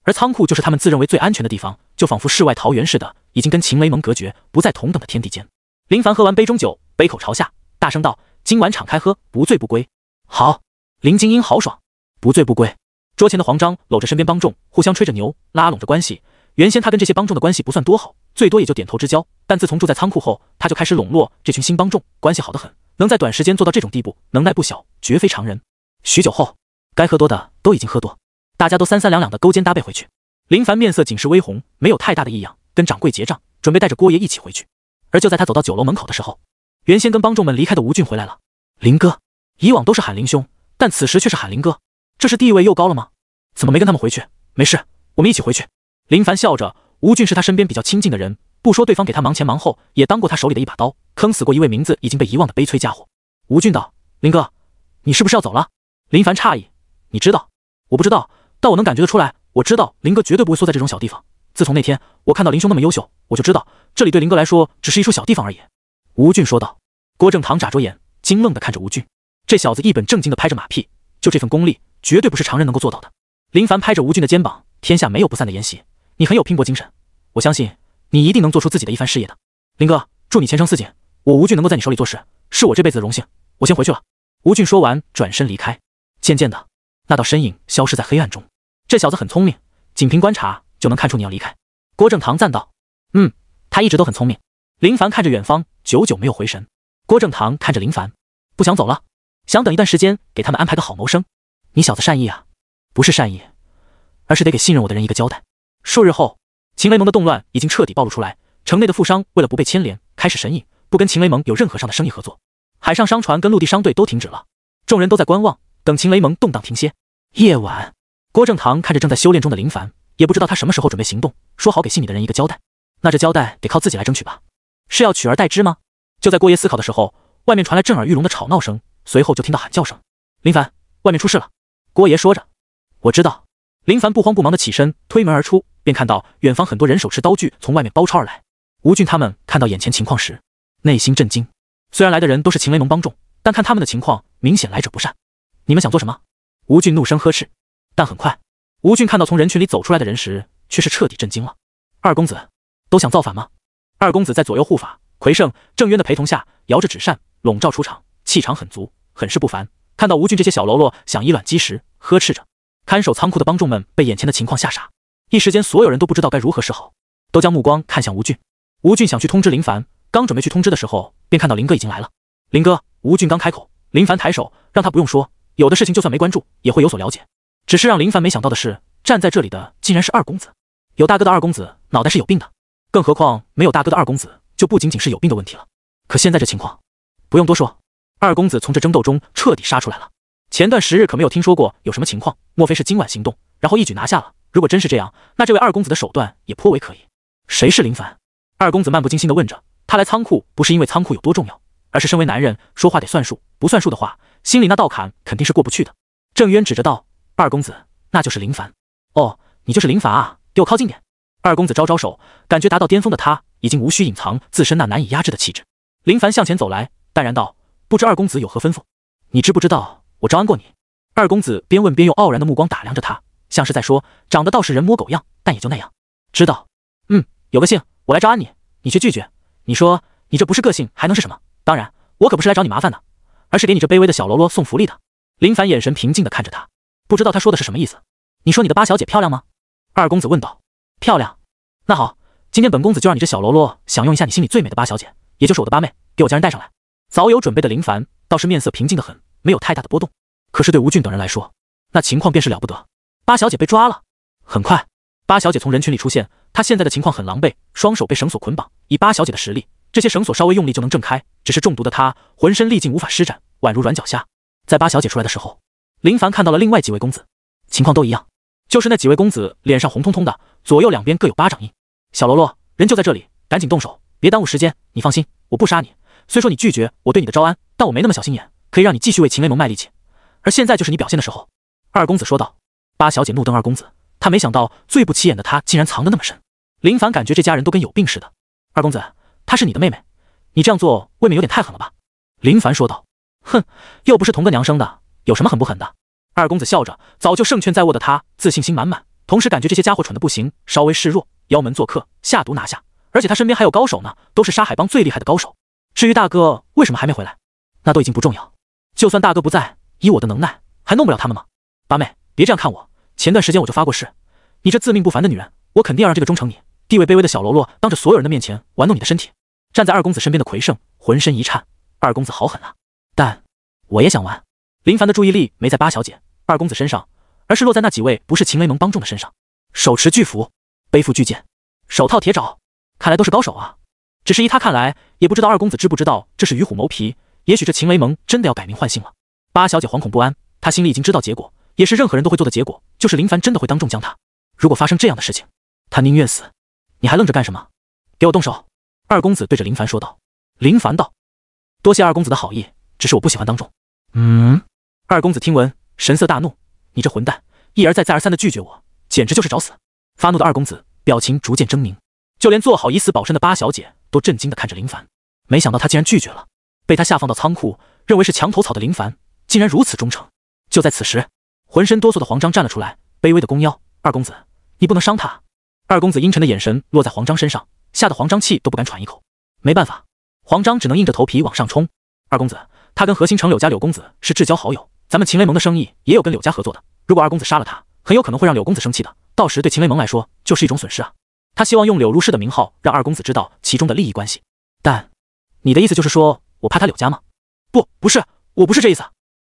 而仓库就是他们自认为最安全的地方，就仿佛世外桃源似的，已经跟秦雷盟隔绝，不在同等的天地间。林凡喝完杯中酒，杯口朝下，大声道：今晚敞开喝，不醉不归。好。林精英豪爽，不醉不归。桌前的黄章搂着身边帮众，互相吹着牛，拉拢着关系。原先他跟这些帮众的关系不算多好，最多也就点头之交，但自从住在仓库后，他就开始笼络这群新帮众，关系好得很，能在短时间做到这种地步，能耐不小，绝非常人。许久后，该喝多的都已经喝多，大家都三三两两的勾肩搭背回去。林凡面色仅是微红，没有太大的异样，跟掌柜结账，准备带着郭爷一起回去。而就在他走到酒楼门口的时候，原先跟帮众们离开的吴俊回来了。林哥，以往都是喊林兄，但此时却是喊林哥，这是地位又高了吗？怎么没跟他们回去？没事，我们一起回去。林凡笑着，吴俊是他身边比较亲近的人，不说对方给他忙前忙后，也当过他手里的一把刀，坑死过一位名字已经被遗忘的悲催家伙。吴俊道：林哥，你是不是要走了？林凡诧异：你知道？我不知道，但我能感觉得出来，我知道林哥绝对不会缩在这种小地方。自从那天我看到林兄那么优秀，我就知道这里对林哥来说只是一处小地方而已。吴俊说道。郭正堂眨着眼，惊愣地看着吴俊，这小子一本正经地拍着马屁，就这份功力绝对不是常人能够做到的。林凡拍着吴俊的肩膀，天下没有不散的筵席，你很有拼搏精神，我相信你一定能做出自己的一番事业的。林哥，祝你前程似锦，我吴俊能够在你手里做事，是我这辈子的荣幸，我先回去了。吴俊说完转身离开，渐渐的那道身影消失在黑暗中。这小子很聪明，仅凭观察就能看出你要离开。郭正堂赞道：他一直都很聪明。林凡看着远方，久久没有回神。郭正堂看着林凡，不想走了。想等一段时间给他们安排个好谋生。你小子善意啊，不是善意，而是得给信任我的人一个交代。数日后，秦雷盟的动乱已经彻底暴露出来，城内的富商为了不被牵连，开始神隐，不跟秦雷盟有任何上的生意合作。海上商船跟陆地商队都停止了，众人都在观望，等秦雷盟动荡停歇。夜晚，郭正堂看着正在修炼中的林凡，也不知道他什么时候准备行动，说好给信里的人一个交代。那这交代得靠自己来争取吧？是要取而代之吗？就在郭爷思考的时候，外面传来震耳欲聋的吵闹声，随后就听到喊叫声：“林凡，外面出事了！”郭爷说着：“我知道。”林凡不慌不忙地起身，推门而出，便看到远方很多人手持刀具从外面包抄而来。吴俊他们看到眼前情况时，内心震惊。虽然来的人都是秦雷盟帮众，但看他们的情况，明显来者不善。你们想做什么？吴俊怒声呵斥。但很快，吴俊看到从人群里走出来的人时，却是彻底震惊了。二公子，都想造反吗？二公子在左右护法魁胜、郑渊的陪同下，摇着纸扇笼罩出场，气场很足，很是不凡。看到吴俊这些小喽啰想以卵击石，呵斥着。看守仓库的帮众们被眼前的情况吓傻，一时间所有人都不知道该如何是好，都将目光看向吴俊。吴俊想去通知林凡，刚准备去通知的时候，便看到林哥已经来了。林哥，吴俊刚开口，林凡抬手让他不用说，有的事情就算没关注也会有所了解。只是让林凡没想到的是，站在这里的竟然是二公子。有大哥的二公子脑袋是有病的，更何况没有大哥的二公子就不仅仅是有病的问题了。可现在这情况，不用多说，二公子从这争斗中彻底杀出来了。前段时日可没有听说过有什么情况，莫非是今晚行动，然后一举拿下了？如果真是这样，那这位二公子的手段也颇为可疑。谁是林凡？二公子漫不经心地问着。他来仓库不是因为仓库有多重要，而是身为男人，说话得算数，不算数的话，心里那道坎肯定是过不去的。郑渊指着道：“二公子，那就是林凡。”哦，你就是林凡啊，给我靠近点。二公子招招手，感觉达到巅峰的他已经无需隐藏自身那难以压制的气质。林凡向前走来，淡然道：“不知二公子有何吩咐？你知不知道我招安过你？”二公子边问边用傲然的目光打量着他，像是在说：“长得倒是人模狗样，但也就那样。”知道。有个姓，我来招安你，你却拒绝。你说你这不是个性还能是什么？当然，我可不是来找你麻烦的，而是给你这卑微的小喽啰送福利的。林凡眼神平静地看着他，不知道他说的是什么意思。你说你的八小姐漂亮吗？二公子问道。漂亮。那好，今天本公子就让你这小喽啰享用一下你心里最美的八小姐，也就是我的八妹，给我将人带上来。早有准备的林凡倒是面色平静得很，没有太大的波动。可是对吴俊等人来说，那情况便是了不得。八小姐被抓了。很快，八小姐从人群里出现，她现在的情况很狼狈，双手被绳索捆绑。以八小姐的实力，这些绳索稍微用力就能挣开，只是中毒的她浑身力劲无法施展，宛如软脚虾。在八小姐出来的时候，林凡看到了另外几位公子，情况都一样，就是那几位公子脸上红彤彤的，左右两边各有巴掌印。小喽啰，人就在这里，赶紧动手，别耽误时间。你放心，我不杀你。虽说你拒绝我对你的招安，但我没那么小心眼，可以让你继续为秦雷盟卖力气。而现在就是你表现的时候。二公子说道。八小姐怒瞪二公子，她没想到最不起眼的他竟然藏得那么深。林凡感觉这家人都跟有病似的。二公子，她是你的妹妹，你这样做未免有点太狠了吧？林凡说道。哼，又不是同个娘生的，有什么狠不狠的？二公子笑着，早就胜券在握的他自信心满满，同时感觉这些家伙蠢得不行，稍微示弱，妖门做客，下毒拿下。而且他身边还有高手呢，都是沙海帮最厉害的高手。至于大哥为什么还没回来，那都已经不重要。就算大哥不在，以我的能耐，还弄不了他们吗？八妹，别这样看我，前段时间我就发过誓，你这自命不凡的女人，我肯定要让这个忠诚你、地位卑微的小喽啰当着所有人的面前玩弄你的身体。站在二公子身边的魁胜浑身一颤，二公子好狠啊！但我也想玩。林凡的注意力没在八小姐、二公子身上，而是落在那几位不是秦雷盟帮众的身上。手持巨斧，背负巨剑，手套铁爪，看来都是高手啊。只是依他看来，也不知道二公子知不知道这是与虎谋皮，也许这秦雷盟真的要改名换姓了。八小姐惶恐不安，她心里已经知道结果，也是任何人都会做的结果，就是林凡真的会当众将她。如果发生这样的事情，她宁愿死。你还愣着干什么？给我动手！二公子对着林凡说道。林凡道：多谢二公子的好意，只是我不喜欢当众。二公子听闻，神色大怒，你这混蛋，一而再再而三的拒绝我，简直就是找死！发怒的二公子表情逐渐狰狞，就连做好以死保身的八小姐都震惊地看着林凡，没想到他竟然拒绝了。被他下放到仓库，认为是墙头草的林凡，竟然如此忠诚。就在此时，浑身哆嗦的黄章站了出来，卑微的弓腰：二公子，你不能伤他。二公子阴沉的眼神落在黄章身上，吓得黄章气都不敢喘一口。没办法，黄章只能硬着头皮往上冲。二公子，他跟何兴城柳家柳公子是至交好友，咱们秦雷盟的生意也有跟柳家合作的。如果二公子杀了他，很有可能会让柳公子生气的，到时对秦雷盟来说就是一种损失啊。他希望用柳如是的名号让二公子知道其中的利益关系。但你的意思就是说我怕他柳家吗？不是，我不是这意思。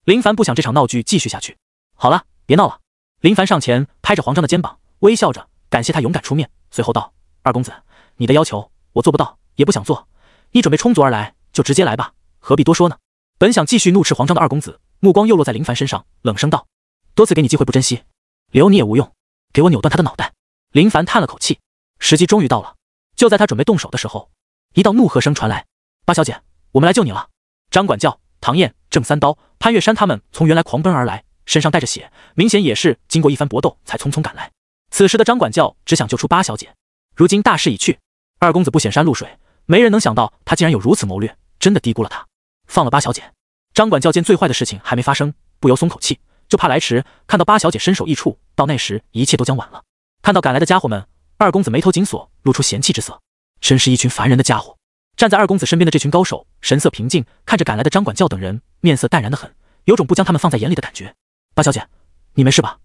林凡不想这场闹剧继续下去。好了，别闹了。林凡上前拍着黄章的肩膀，微笑着感谢他勇敢出面，随后道：“二公子，你的要求我做不到，也不想做。你准备充足而来，就直接来吧，何必多说呢？”本想继续怒斥黄章的二公子，目光又落在林凡身上，冷声道：“多次给你机会不珍惜，留你也无用，给我扭断他的脑袋。”林凡叹了口气，时机终于到了。就在他准备动手的时候，一道怒喝声传来：“八小姐，我们来救你了！”张管教、唐燕、郑三刀、潘月山他们从原来狂奔而来，身上带着血，明显也是经过一番搏斗才匆匆赶来。此时的张管教只想救出八小姐，如今大势已去，二公子不显山露水，没人能想到他竟然有如此谋略，真的低估了他。放了八小姐。张管教见最坏的事情还没发生，不由松口气，就怕来迟看到八小姐身首异处，到那时一切都将晚了。看到赶来的家伙们，二公子眉头紧锁，露出嫌弃之色。真是一群烦人的家伙。站在二公子身边的这群高手神色平静，看着赶来的张管教等人，面色淡然的很，有种不将他们放在眼里的感觉。八小姐，你没事吧？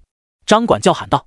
张管教喊道。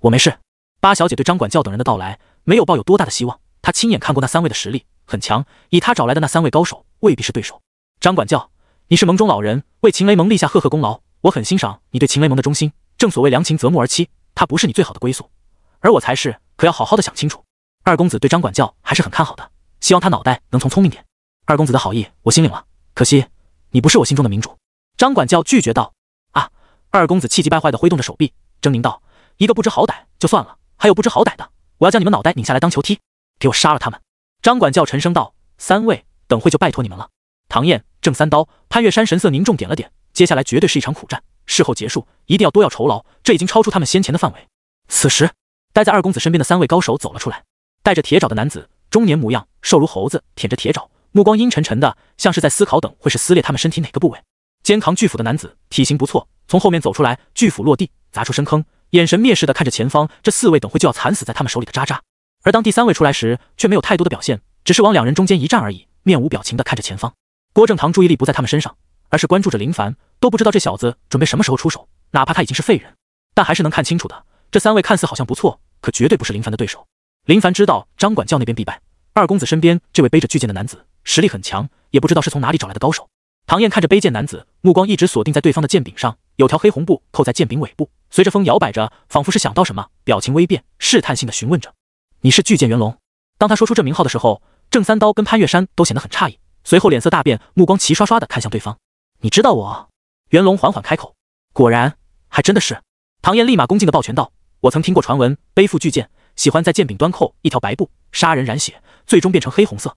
我没事。八小姐对张管教等人的到来没有抱有多大的希望，她亲眼看过那三位的实力很强，以她找来的那三位高手未必是对手。张管教，你是盟中老人，为秦雷盟立下赫赫功劳，我很欣赏你对秦雷盟的忠心，正所谓良禽择木而栖，他不是你最好的归宿，而我才是，可要好好的想清楚。二公子对张管教还是很看好的，希望他脑袋能从聪明点。二公子的好意我心领了，可惜你不是我心中的明主。张管教拒绝道。啊！二公子气急败坏地挥动着手臂，狰狞道：一个不知好歹就算了，还有不知好歹的，我要将你们脑袋拧下来当球踢，给我杀了他们！张管教沉声道：三位，等会就拜托你们了。唐燕、郑三刀、潘月山神色凝重点了点，接下来绝对是一场苦战，事后结束一定要多要酬劳，这已经超出他们先前的范围。此时待在二公子身边的三位高手走了出来，带着铁爪的男子，中年模样，瘦如猴子，舔着铁爪，目光阴沉沉的，像是在思考等会是撕裂他们身体哪个部位。肩扛巨斧的男子体型不错，从后面走出来，巨斧落地，砸出深坑，眼神蔑视的看着前方这四位等会就要惨死在他们手里的渣渣。而当第三位出来时，却没有太多的表现，只是往两人中间一站而已，面无表情的看着前方。郭正堂注意力不在他们身上，而是关注着林凡，都不知道这小子准备什么时候出手，哪怕他已经是废人，但还是能看清楚的，这三位看似好像不错，可绝对不是林凡的对手。林凡知道张管教那边必败，二公子身边这位背着巨剑的男子实力很强，也不知道是从哪里找来的高手。唐燕看着背剑男子，目光一直锁定在对方的剑柄上，有条黑红布扣在剑柄尾部，随着风摇摆着，仿佛是想到什么，表情微变，试探性的询问着：你是巨剑元龙？当他说出这名号的时候，郑三刀跟潘月山都显得很诧异，随后脸色大变，目光齐刷刷的看向对方。你知道我？元龙缓缓开口。果然，还真的是。唐燕立马恭敬的抱拳道：我曾听过传闻，背负巨剑，喜欢在剑柄端扣一条白布，杀人染血，最终变成黑红色。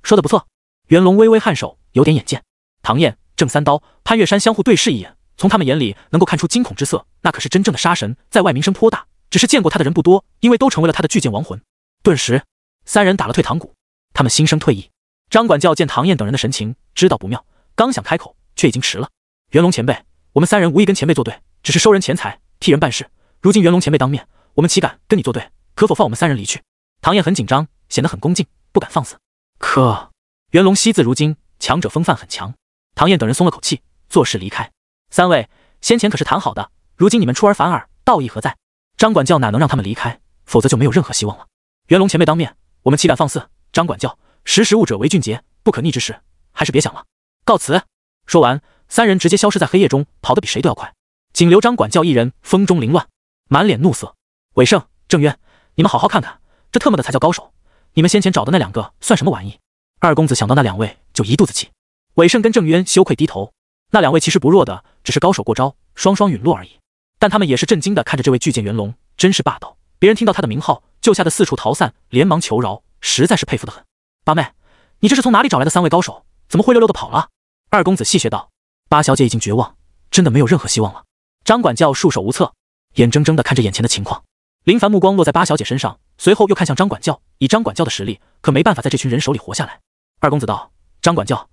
说的不错。元龙微微颔首，有点眼见。唐燕、郑三刀、潘月山相互对视一眼，从他们眼里能够看出惊恐之色，那可是真正的杀神，在外名声颇大，只是见过他的人不多，因为都成为了他的巨剑亡魂。顿时，三人打了退堂鼓，他们心生退意。张管教见唐燕等人的神情，知道不妙，刚想开口，却已经迟了。元龙前辈，我们三人无意跟前辈作对，只是收人钱财，替人办事。如今元龙前辈当面，我们岂敢跟你作对？可否放我们三人离去？唐燕很紧张，显得很恭敬，不敢放肆。可元龙惜字如金，强者风范很强。唐燕等人松了口气，作势离开。三位，先前可是谈好的，如今你们出尔反尔，道义何在？张管教哪能让他们离开，否则就没有任何希望了。元龙前辈当面，我们岂敢放肆？张管教，识时务者为俊杰，不可逆之事，还是别想了。告辞。说完，三人直接消失在黑夜中，跑得比谁都要快，仅留张管教一人风中凌乱，满脸怒色。伟盛、郑渊，你们好好看看，这特么的才叫高手，你们先前找的那两个算什么玩意？二公子想到那两位就一肚子气。伟盛跟郑渊羞愧低头，那两位其实不弱的，只是高手过招，双双陨落而已。但他们也是震惊的看着这位巨剑元龙，真是霸道，别人听到他的名号就吓得四处逃散，连忙求饶，实在是佩服得很。八妹，你这是从哪里找来的三位高手？怎么灰溜溜的跑了？二公子戏谑道。八小姐已经绝望，真的没有任何希望了。张管教束手无策，眼睁睁的看着眼前的情况。林凡目光落在八小姐身上，随后又看向张管教，以张管教的实力，可没办法在这群人手里活下来。二公子道：张管教，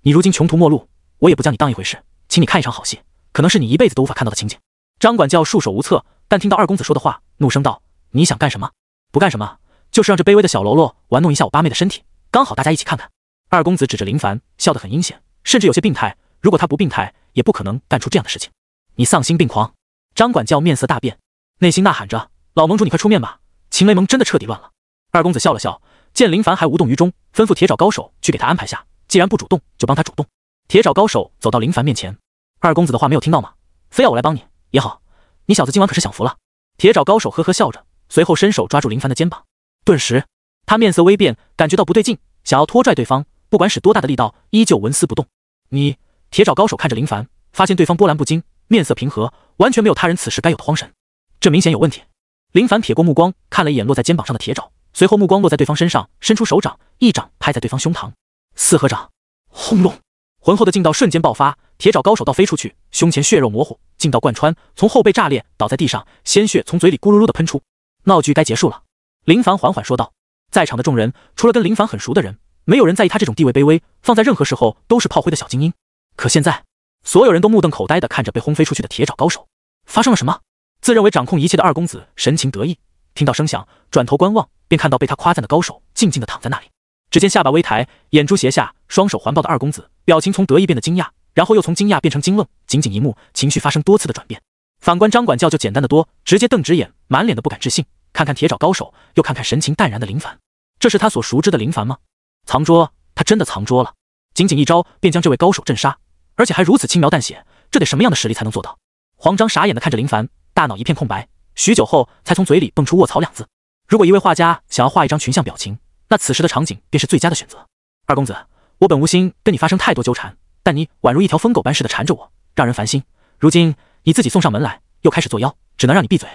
你如今穷途末路，我也不将你当一回事，请你看一场好戏，可能是你一辈子都无法看到的情景。张管教束手无策，但听到二公子说的话，怒声道：你想干什么？不干什么，就是让这卑微的小喽啰玩弄一下我八妹的身体，刚好大家一起看看。二公子指着林凡，笑得很阴险，甚至有些病态，如果他不病态，也不可能干出这样的事情。你丧心病狂！张管教面色大变，内心呐喊着：老盟主你快出面吧，秦雷盟真的彻底乱了。二公子笑了笑，见林凡还无动于衷，吩咐铁爪高手去给他安排下，既然不主动，就帮他主动。铁爪高手走到林凡面前，二公子的话没有听到吗？非要我来帮你也好，你小子今晚可是享福了。铁爪高手呵呵笑着，随后伸手抓住林凡的肩膀，顿时他面色微变，感觉到不对劲，想要拖拽对方，不管使多大的力道，依旧纹丝不动。你，铁爪高手看着林凡，发现对方波澜不惊，面色平和，完全没有他人此时该有的慌神，这明显有问题。林凡撇过目光，看了一眼落在肩膀上的铁爪，随后目光落在对方身上，伸出手掌，一掌拍在对方胸膛，四合掌，轰隆！浑厚的劲道瞬间爆发，铁爪高手倒飞出去，胸前血肉模糊，劲道贯穿，从后背炸裂，倒在地上，鲜血从嘴里咕噜噜的喷出。闹剧该结束了，林凡缓缓说道。在场的众人，除了跟林凡很熟的人，没有人在意他这种地位卑微，放在任何时候都是炮灰的小精英。可现在，所有人都目瞪口呆地看着被轰飞出去的铁爪高手。发生了什么？自认为掌控一切的二公子神情得意，听到声响，转头观望，便看到被他夸赞的高手静静地躺在那里。只见下巴微抬，眼珠斜下，双手环抱的二公子，表情从得意变得惊讶，然后又从惊讶变成惊愣，仅仅一幕，情绪发生多次的转变。反观张管教就简单得多，直接瞪直眼，满脸的不敢置信，看看铁爪高手，又看看神情淡然的林凡，这是他所熟知的林凡吗？藏拙，他真的藏拙了，仅仅一招便将这位高手镇杀，而且还如此轻描淡写，这得什么样的实力才能做到？慌张傻眼的看着林凡，大脑一片空白，许久后才从嘴里蹦出卧槽两字。如果一位画家想要画一张群像表情，那此时的场景便是最佳的选择。二公子，我本无心跟你发生太多纠缠，但你宛如一条疯狗般似的缠着我，让人烦心。如今你自己送上门来，又开始作妖，只能让你闭嘴。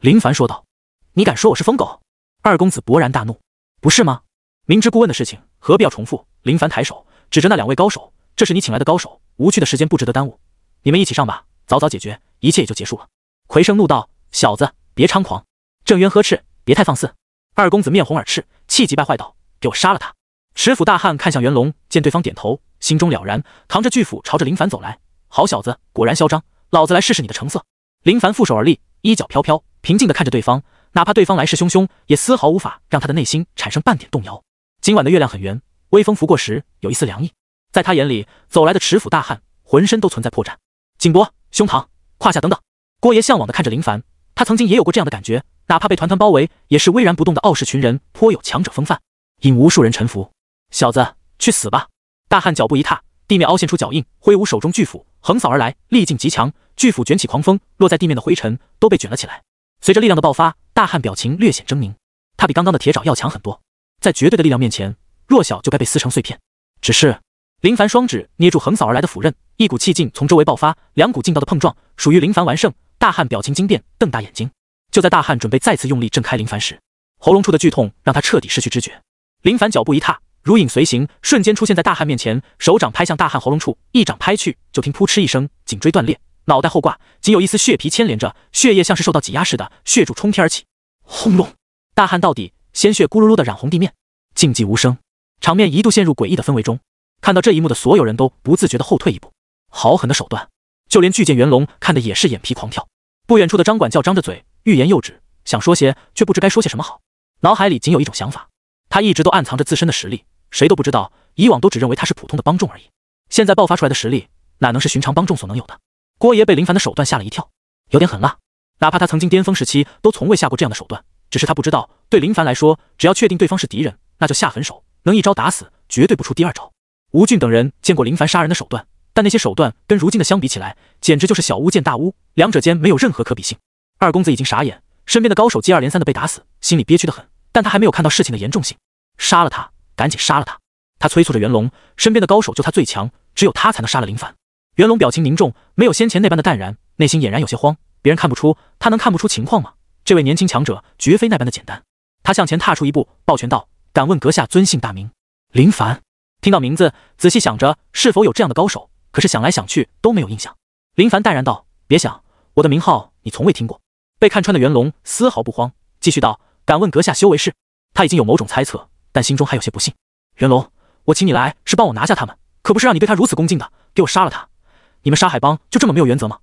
林凡说道。你敢说我是疯狗？二公子勃然大怒。不是吗？明知故问的事情，何必要重复？林凡抬手指着那两位高手，这是你请来的高手，无趣的时间不值得耽误，你们一起上吧，早早解决，一切也就结束了。奎生怒道：小子，别猖狂，郑渊呵斥，别太放肆。二公子面红耳赤，气急败坏道：给我杀了他！持斧大汉看向袁龙，见对方点头，心中了然，扛着巨斧朝着林凡走来。好小子，果然嚣张，老子来试试你的成色。林凡负手而立，衣角飘飘，平静地看着对方，哪怕对方来势汹汹，也丝毫无法让他的内心产生半点动摇。今晚的月亮很圆，微风拂过时有一丝凉意，在他眼里，走来的持斧大汉浑身都存在破绽，颈脖、胸膛、胯下等等。郭爷向往地看着林凡，他曾经也有过这样的感觉，哪怕被团团包围，也是巍然不动的傲视群人，颇有强者风范，引无数人臣服。小子，去死吧！大汉脚步一踏，地面凹现出脚印，挥舞手中巨斧，横扫而来，力劲极强，巨斧卷起狂风，落在地面的灰尘都被卷了起来。随着力量的爆发，大汉表情略显狰狞，他比刚刚的铁爪要强很多，在绝对的力量面前，弱小就该被撕成碎片。只是林凡双指捏住横扫而来的斧刃，一股气劲从周围爆发，两股劲道的碰撞属于林凡完胜。大汉表情惊变，瞪大眼睛。就在大汉准备再次用力震开林凡时，喉咙处的剧痛让他彻底失去知觉。林凡脚步一踏，如影随形，瞬间出现在大汉面前，手掌拍向大汉喉咙处，一掌拍去，就听扑哧一声，颈椎断裂，脑袋后挂，仅有一丝血皮牵连着，血液像是受到挤压似的，血柱冲天而起。轰隆！大汉到底，鲜血咕噜噜的染红地面，静寂无声，场面一度陷入诡异的氛围中。看到这一幕的所有人都不自觉地后退一步。好狠的手段，就连巨剑元龙看的也是眼皮狂跳。不远处的张管教张着嘴，欲言又止，想说些却不知该说些什么好，脑海里仅有一种想法，他一直都暗藏着自身的实力，谁都不知道，以往都只认为他是普通的帮众而已，现在爆发出来的实力哪能是寻常帮众所能有的？郭爷被林凡的手段吓了一跳，有点狠辣，哪怕他曾经巅峰时期都从未下过这样的手段，只是他不知道，对林凡来说，只要确定对方是敌人，那就下狠手，能一招打死，绝对不出第二招。吴俊等人见过林凡杀人的手段，但那些手段跟如今的相比起来，简直就是小巫见大巫，两者间没有任何可比性。二公子已经傻眼，身边的高手接二连三的被打死，心里憋屈得很，但他还没有看到事情的严重性。杀了他，赶紧杀了他！他催促着袁龙，身边的高手就他最强，只有他才能杀了林凡。袁龙表情凝重，没有先前那般的淡然，内心俨然有些慌。别人看不出，他能看不出情况吗？这位年轻强者绝非那般的简单。他向前踏出一步，抱拳道：敢问阁下尊姓大名？林凡。听到名字，仔细想着是否有这样的高手，可是想来想去都没有印象。林凡淡然道：别想，我的名号你从未听过。被看穿的袁龙丝毫不慌，继续道：敢问阁下修为是？他已经有某种猜测，但心中还有些不信。袁龙，我请你来是帮我拿下他们，可不是让你对他如此恭敬的，给我杀了他！你们沙海帮就这么没有原则吗？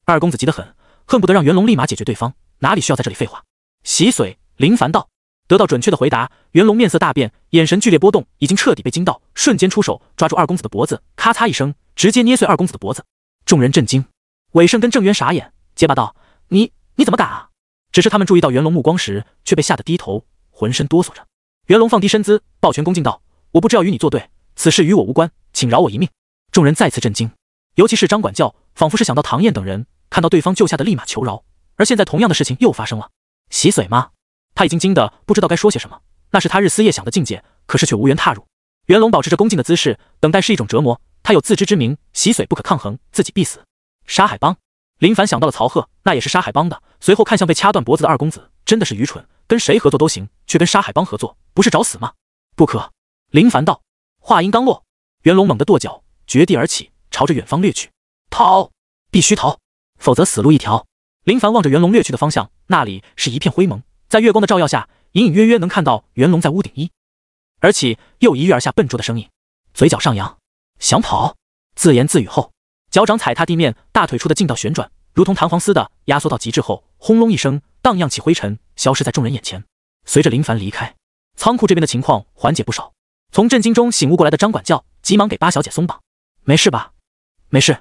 二公子急得很，恨不得让袁龙立马解决对方，哪里需要在这里废话？洗髓！林凡道。得到准确的回答，袁龙面色大变，眼神剧烈波动，已经彻底被惊到，瞬间出手抓住二公子的脖子，咔嚓一声，直接捏碎二公子的脖子。众人震惊，韦胜跟郑渊傻眼，结巴道：你怎么敢啊？只是他们注意到袁龙目光时，却被吓得低头，浑身哆嗦着。袁龙放低身姿，抱拳恭敬道：我不知要与你作对，此事与我无关，请饶我一命。众人再次震惊，尤其是张管教仿佛是想到唐燕等人，看到对方救下的立马求饶。而现在同样的事情又发生了，洗髓吗？他已经惊得不知道该说些什么，那是他日思夜想的境界，可是却无缘踏入。袁龙保持着恭敬的姿势，等待是一种折磨，他有自知之明，洗髓不可抗衡，自己必死。沙海帮，林凡想到了曹贺，那也是沙海帮的，随后看向被掐断脖子的二公子，真的是愚蠢，跟谁合作都行，却跟沙海帮合作，不是找死吗？不可！林凡道。话音刚落，袁龙猛地跺脚，绝地而起，朝着远方掠去。逃！必须逃，否则死路一条。林凡望着袁龙掠去的方向，那里是一片灰蒙，在月光的照耀下，隐隐约约能看到袁龙在屋顶而起又一跃而下笨拙的身影，嘴角上扬，想跑。自言自语后，脚掌踩踏地面，大腿处的劲道旋转，如同弹簧似的压缩到极致后，轰隆一声，荡漾起灰尘，消失在众人眼前。随着林凡离开，仓库这边的情况缓解不少。从震惊中醒悟过来的张管教急忙给八小姐松绑。没事吧？没事。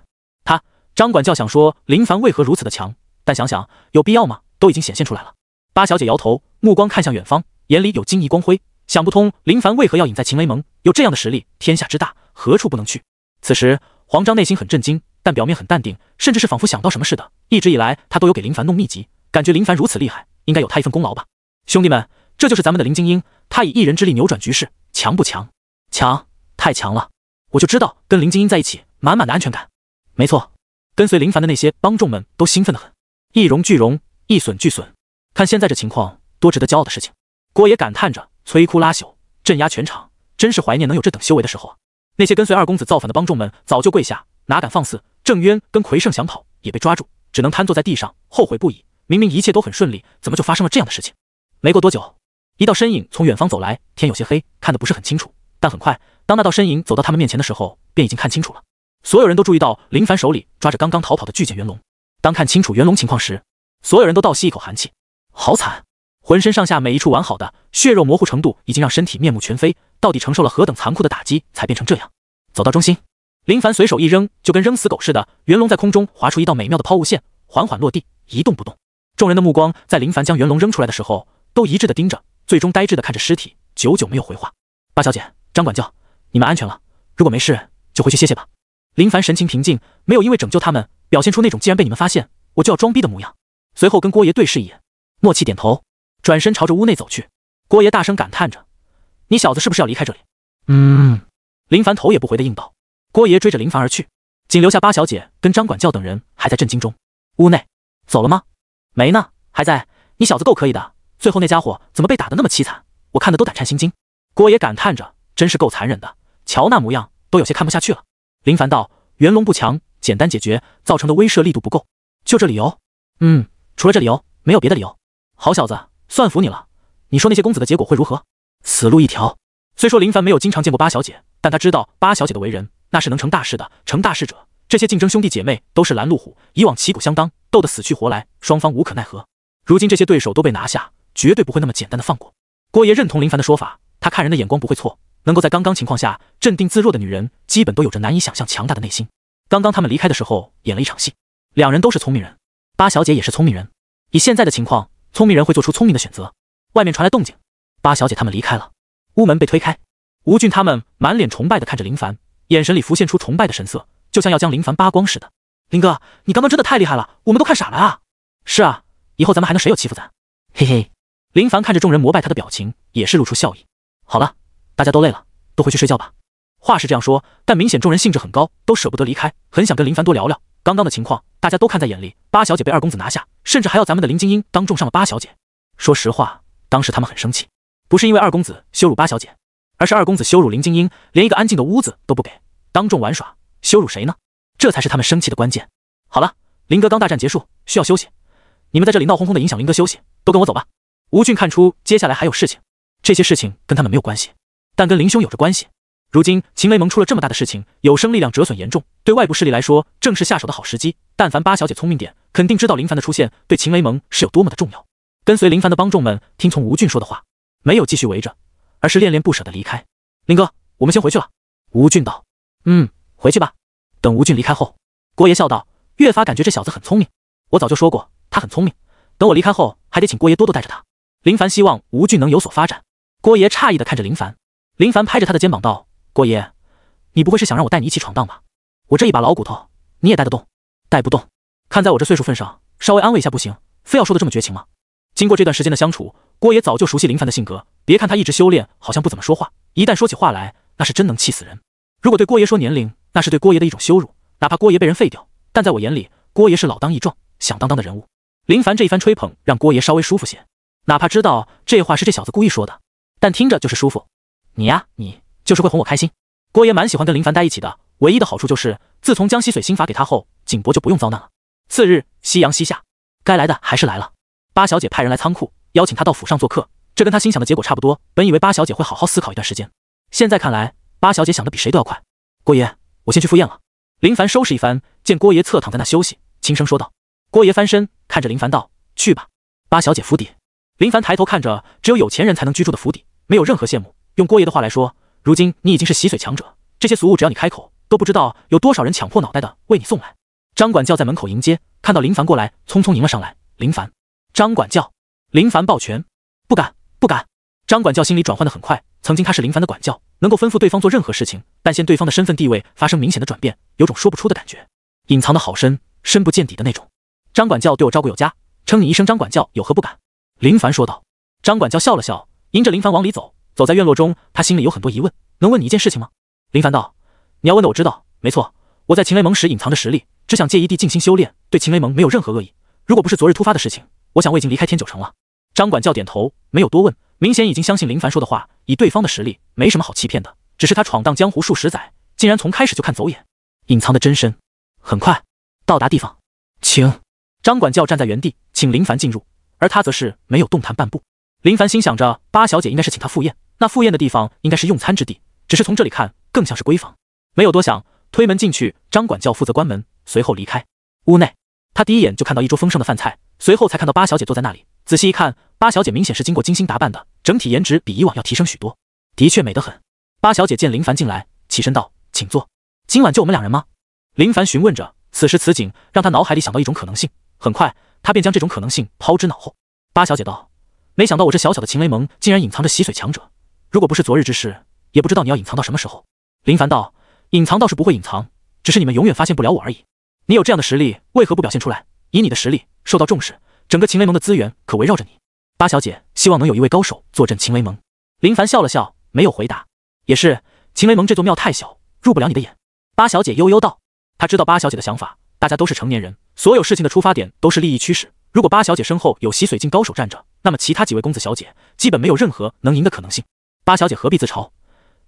张管教想说林凡为何如此的强，但想想有必要吗？都已经显现出来了。八小姐摇头，目光看向远方，眼里有惊异光辉，想不通林凡为何要隐在秦雷盟，有这样的实力，天下之大，何处不能去？此时黄章内心很震惊，但表面很淡定，甚至是仿佛想到什么似的。一直以来他都有给林凡弄秘籍，感觉林凡如此厉害，应该有他一份功劳吧。兄弟们，这就是咱们的林精英，他以一人之力扭转局势，强不强？强，太强了。我就知道跟林精英在一起，满满的安全感。没错，跟随林凡的那些帮众们都兴奋得很，一荣俱荣，一损俱损。看现在这情况，多值得骄傲的事情。郭爷感叹着，摧枯拉朽，镇压全场，真是怀念能有这等修为的时候啊。那些跟随二公子造反的帮众们早就跪下，哪敢放肆。郑渊跟奎胜想跑，也被抓住，只能瘫坐在地上，后悔不已。明明一切都很顺利，怎么就发生了这样的事情？没过多久，一道身影从远方走来，天有些黑，看得不是很清楚，但很快，当那道身影走到他们面前的时候，便已经看清楚了。所有人都注意到林凡手里抓着刚刚逃跑的巨剑元龙。当看清楚元龙情况时，所有人都倒吸一口寒气。好惨，浑身上下每一处完好的血肉模糊程度已经让身体面目全非，到底承受了何等残酷的打击才变成这样？走到中心，林凡随手一扔，就跟扔死狗似的，元龙在空中划出一道美妙的抛物线，缓缓落地，一动不动。众人的目光在林凡将元龙扔出来的时候，都一致的盯着，最终呆滞的看着尸体，久久没有回话。八小姐，张管教，你们安全了，如果没事就回去歇歇吧。林凡神情平静，没有因为拯救他们表现出那种既然被你们发现我就要装逼的模样。随后跟郭爷对视一眼，默契点头，转身朝着屋内走去。郭爷大声感叹着，你小子是不是要离开这里？林凡头也不回的应道。郭爷追着林凡而去，仅留下八小姐跟张管教等人还在震惊中。屋内走了吗？没呢，还在。你小子够可以的，最后那家伙怎么被打得那么凄惨，我看得都胆颤心惊。郭爷感叹着，真是够残忍的，瞧那模样都有些看不下去了。林凡道，元龙不强，简单解决，造成的威慑力度不够，就这理由？除了这理由没有别的理由。好小子，算服你了。你说那些公子的结果会如何？死路一条。虽说林凡没有经常见过八小姐，但他知道八小姐的为人，那是能成大事的。成大事者，这些竞争兄弟姐妹都是拦路虎，以往旗鼓相当，斗得死去活来，双方无可奈何。如今这些对手都被拿下，绝对不会那么简单的放过。郭爷认同林凡的说法，他看人的眼光不会错，能够在刚刚情况下镇定自若的女人，基本都有着难以想象强大的内心。刚刚他们离开的时候演了一场戏，两人都是聪明人，八小姐也是聪明人。以现在的情况，聪明人会做出聪明的选择。外面传来动静，八小姐他们离开了，屋门被推开，吴俊他们满脸崇拜地看着林凡，眼神里浮现出崇拜的神色，就像要将林凡扒光似的。林哥，你刚刚真的太厉害了，我们都看傻了啊！是啊，以后咱们还能谁有欺负咱？嘿嘿。林凡看着众人膜拜他的表情，也是露出笑意。好了，大家都累了，都回去睡觉吧。话是这样说，但明显众人兴致很高，都舍不得离开，很想跟林凡多聊聊刚刚的情况，大家都看在眼里。八小姐被二公子拿下，甚至还要咱们的林精英当众上了八小姐。说实话，当时他们很生气，不是因为二公子羞辱八小姐，而是二公子羞辱林精英，连一个安静的屋子都不给，当众玩耍，羞辱谁呢？这才是他们生气的关键。好了，林哥刚大战结束，需要休息，你们在这里闹哄哄的影响林哥休息，都跟我走吧。吴俊看出接下来还有事情，这些事情跟他们没有关系，但跟林兄有着关系。如今秦雷盟出了这么大的事情，有生力量折损严重，对外部势力来说正是下手的好时机。但凡八小姐聪明点，肯定知道林凡的出现对秦雷盟是有多么的重要。跟随林凡的帮众们听从吴俊说的话，没有继续围着，而是恋恋不舍的离开。林哥，我们先回去了。吴俊道。回去吧。等吴俊离开后，郭爷笑道，越发感觉这小子很聪明。我早就说过他很聪明，等我离开后还得请郭爷多多带着他。林凡希望吴俊能有所发展。郭爷诧异的看着林凡，林凡拍着他的肩膀道，郭爷，你不会是想让我带你一起闯荡吧？我这一把老骨头，你也带得动？带不动。看在我这岁数份上，稍微安慰一下不行，非要说的这么绝情吗？经过这段时间的相处，郭爷早就熟悉林凡的性格。别看他一直修炼，好像不怎么说话，一旦说起话来，那是真能气死人。如果对郭爷说年龄，那是对郭爷的一种羞辱，哪怕郭爷被人废掉，但在我眼里，郭爷是老当益壮、响当当的人物。林凡这一番吹捧，让郭爷稍微舒服些，哪怕知道这话是这小子故意说的，但听着就是舒服。你呀，你就是会哄我开心。郭爷蛮喜欢跟林凡待一起的，唯一的好处就是，自从江西水心法给他后，景博就不用遭难了。次日，夕阳西下，该来的还是来了。八小姐派人来仓库，邀请他到府上做客。这跟他心想的结果差不多。本以为八小姐会好好思考一段时间，现在看来，八小姐想的比谁都要快。郭爷，我先去赴宴了。林凡收拾一番，见郭爷侧躺在那休息，轻声说道。郭爷翻身看着林凡道：“去吧。”八小姐府邸。林凡抬头看着只有有钱人才能居住的府邸，没有任何羡慕。用郭爷的话来说，如今你已经是洗髓强者，这些俗物只要你开口，都不知道有多少人抢破脑袋的为你送来。张管教在门口迎接，看到林凡过来，匆匆迎了上来。林凡，张管教。林凡抱拳，不敢。不敢。张管教心里转换得很快，曾经他是林凡的管教，能够吩咐对方做任何事情，但现对方的身份地位发生明显的转变，有种说不出的感觉，隐藏的好深，深不见底的那种。张管教对我照顾有加，称你一声张管教有何不敢？林凡说道。张管教笑了笑，迎着林凡往里走。走在院落中，他心里有很多疑问，能问你一件事情吗？林凡道。你要问的我知道，没错，我在秦雷盟时隐藏着实力，只想借一地静心修炼，对秦雷盟没有任何恶意。如果不是昨日突发的事情，我想我已经离开天九城了。张管教点头，没有多问，明显已经相信林凡说的话，以对方的实力，没什么好欺骗的。只是他闯荡江湖数十载，竟然从开始就看走眼，隐藏的真深。很快到达地方，请。张管教站在原地，请林凡进入，而他则是没有动弹半步。林凡心想着，八小姐应该是请他赴宴，那赴宴的地方应该是用餐之地，只是从这里看更像是闺房。没有多想，推门进去，张管教负责关门，随后离开。屋内，他第一眼就看到一桌丰盛的饭菜，随后才看到八小姐坐在那里。仔细一看，八小姐明显是经过精心打扮的，整体颜值比以往要提升许多，的确美得很。八小姐见林凡进来，起身道：“请坐。今晚就我们两人吗？”林凡询问着。此时此景让他脑海里想到一种可能性，很快他便将这种可能性抛之脑后。八小姐道：“没想到我这小小的秦雷盟竟然隐藏着洗髓强者，如果不是昨日之事，也不知道你要隐藏到什么时候。”林凡道：“隐藏倒是不会隐藏，只是你们永远发现不了我而已。你有这样的实力，为何不表现出来？以你的实力受到重视，整个秦雷盟的资源可围绕着你。八小姐希望能有一位高手坐镇秦雷盟。”林凡笑了笑，没有回答。也是，秦雷盟这座庙太小，入不了你的眼。八小姐悠悠道。他知道八小姐的想法，大家都是成年人，所有事情的出发点都是利益驱使。如果八小姐身后有洗髓境高手站着，那么其他几位公子小姐基本没有任何能赢的可能性。八小姐何必自嘲？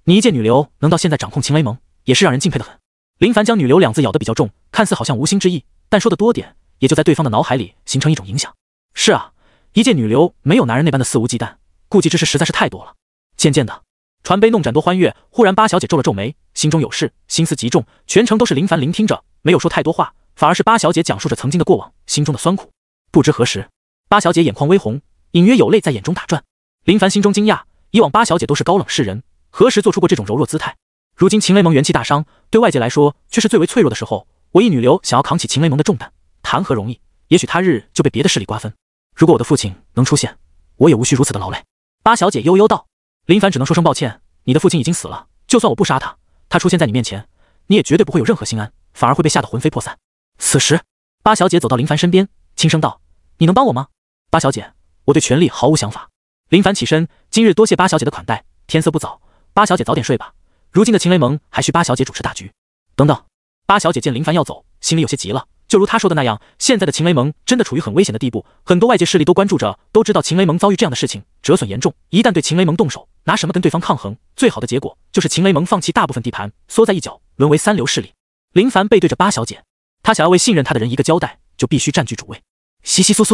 你一介女流能到现在掌控秦雷盟，也是让人敬佩的很。林凡将女流两字咬得比较重，看似好像无心之意，但说的多点，也就在对方的脑海里形成一种影响。是啊，一介女流没有男人那般的肆无忌惮，顾忌之事实在是太多了。渐渐的，传杯弄盏多欢悦，忽然八小姐皱了皱眉，心中有事，心思极重，全程都是林凡聆听着，没有说太多话，反而是八小姐讲述着曾经的过往，心中的酸苦。不知何时，八小姐眼眶微红，隐约有泪在眼中打转。林凡心中惊讶，以往八小姐都是高冷世人，何时做出过这种柔弱姿态？如今秦雷盟元气大伤，对外界来说却是最为脆弱的时候，我一女流想要扛起秦雷盟的重担，谈何容易？也许他日就被别的势力瓜分。如果我的父亲能出现，我也无需如此的劳累。八小姐悠悠道。林凡只能说声抱歉，你的父亲已经死了，就算我不杀他，他出现在你面前，你也绝对不会有任何心安，反而会被吓得魂飞魄散。此时，八小姐走到林凡身边，轻声道：“你能帮我吗？”八小姐，我对权力毫无想法。林凡起身，今日多谢八小姐的款待，天色不早，八小姐早点睡吧。如今的秦雷盟还需八小姐主持大局。等等，八小姐见林凡要走，心里有些急了。就如他说的那样，现在的秦雷盟真的处于很危险的地步，很多外界势力都关注着，都知道秦雷盟遭遇这样的事情，折损严重。一旦对秦雷盟动手，拿什么跟对方抗衡？最好的结果就是秦雷盟放弃大部分地盘，缩在一角，沦为三流势力。林凡背对着八小姐，他想要为信任他的人一个交代，就必须占据主位。窸窸窣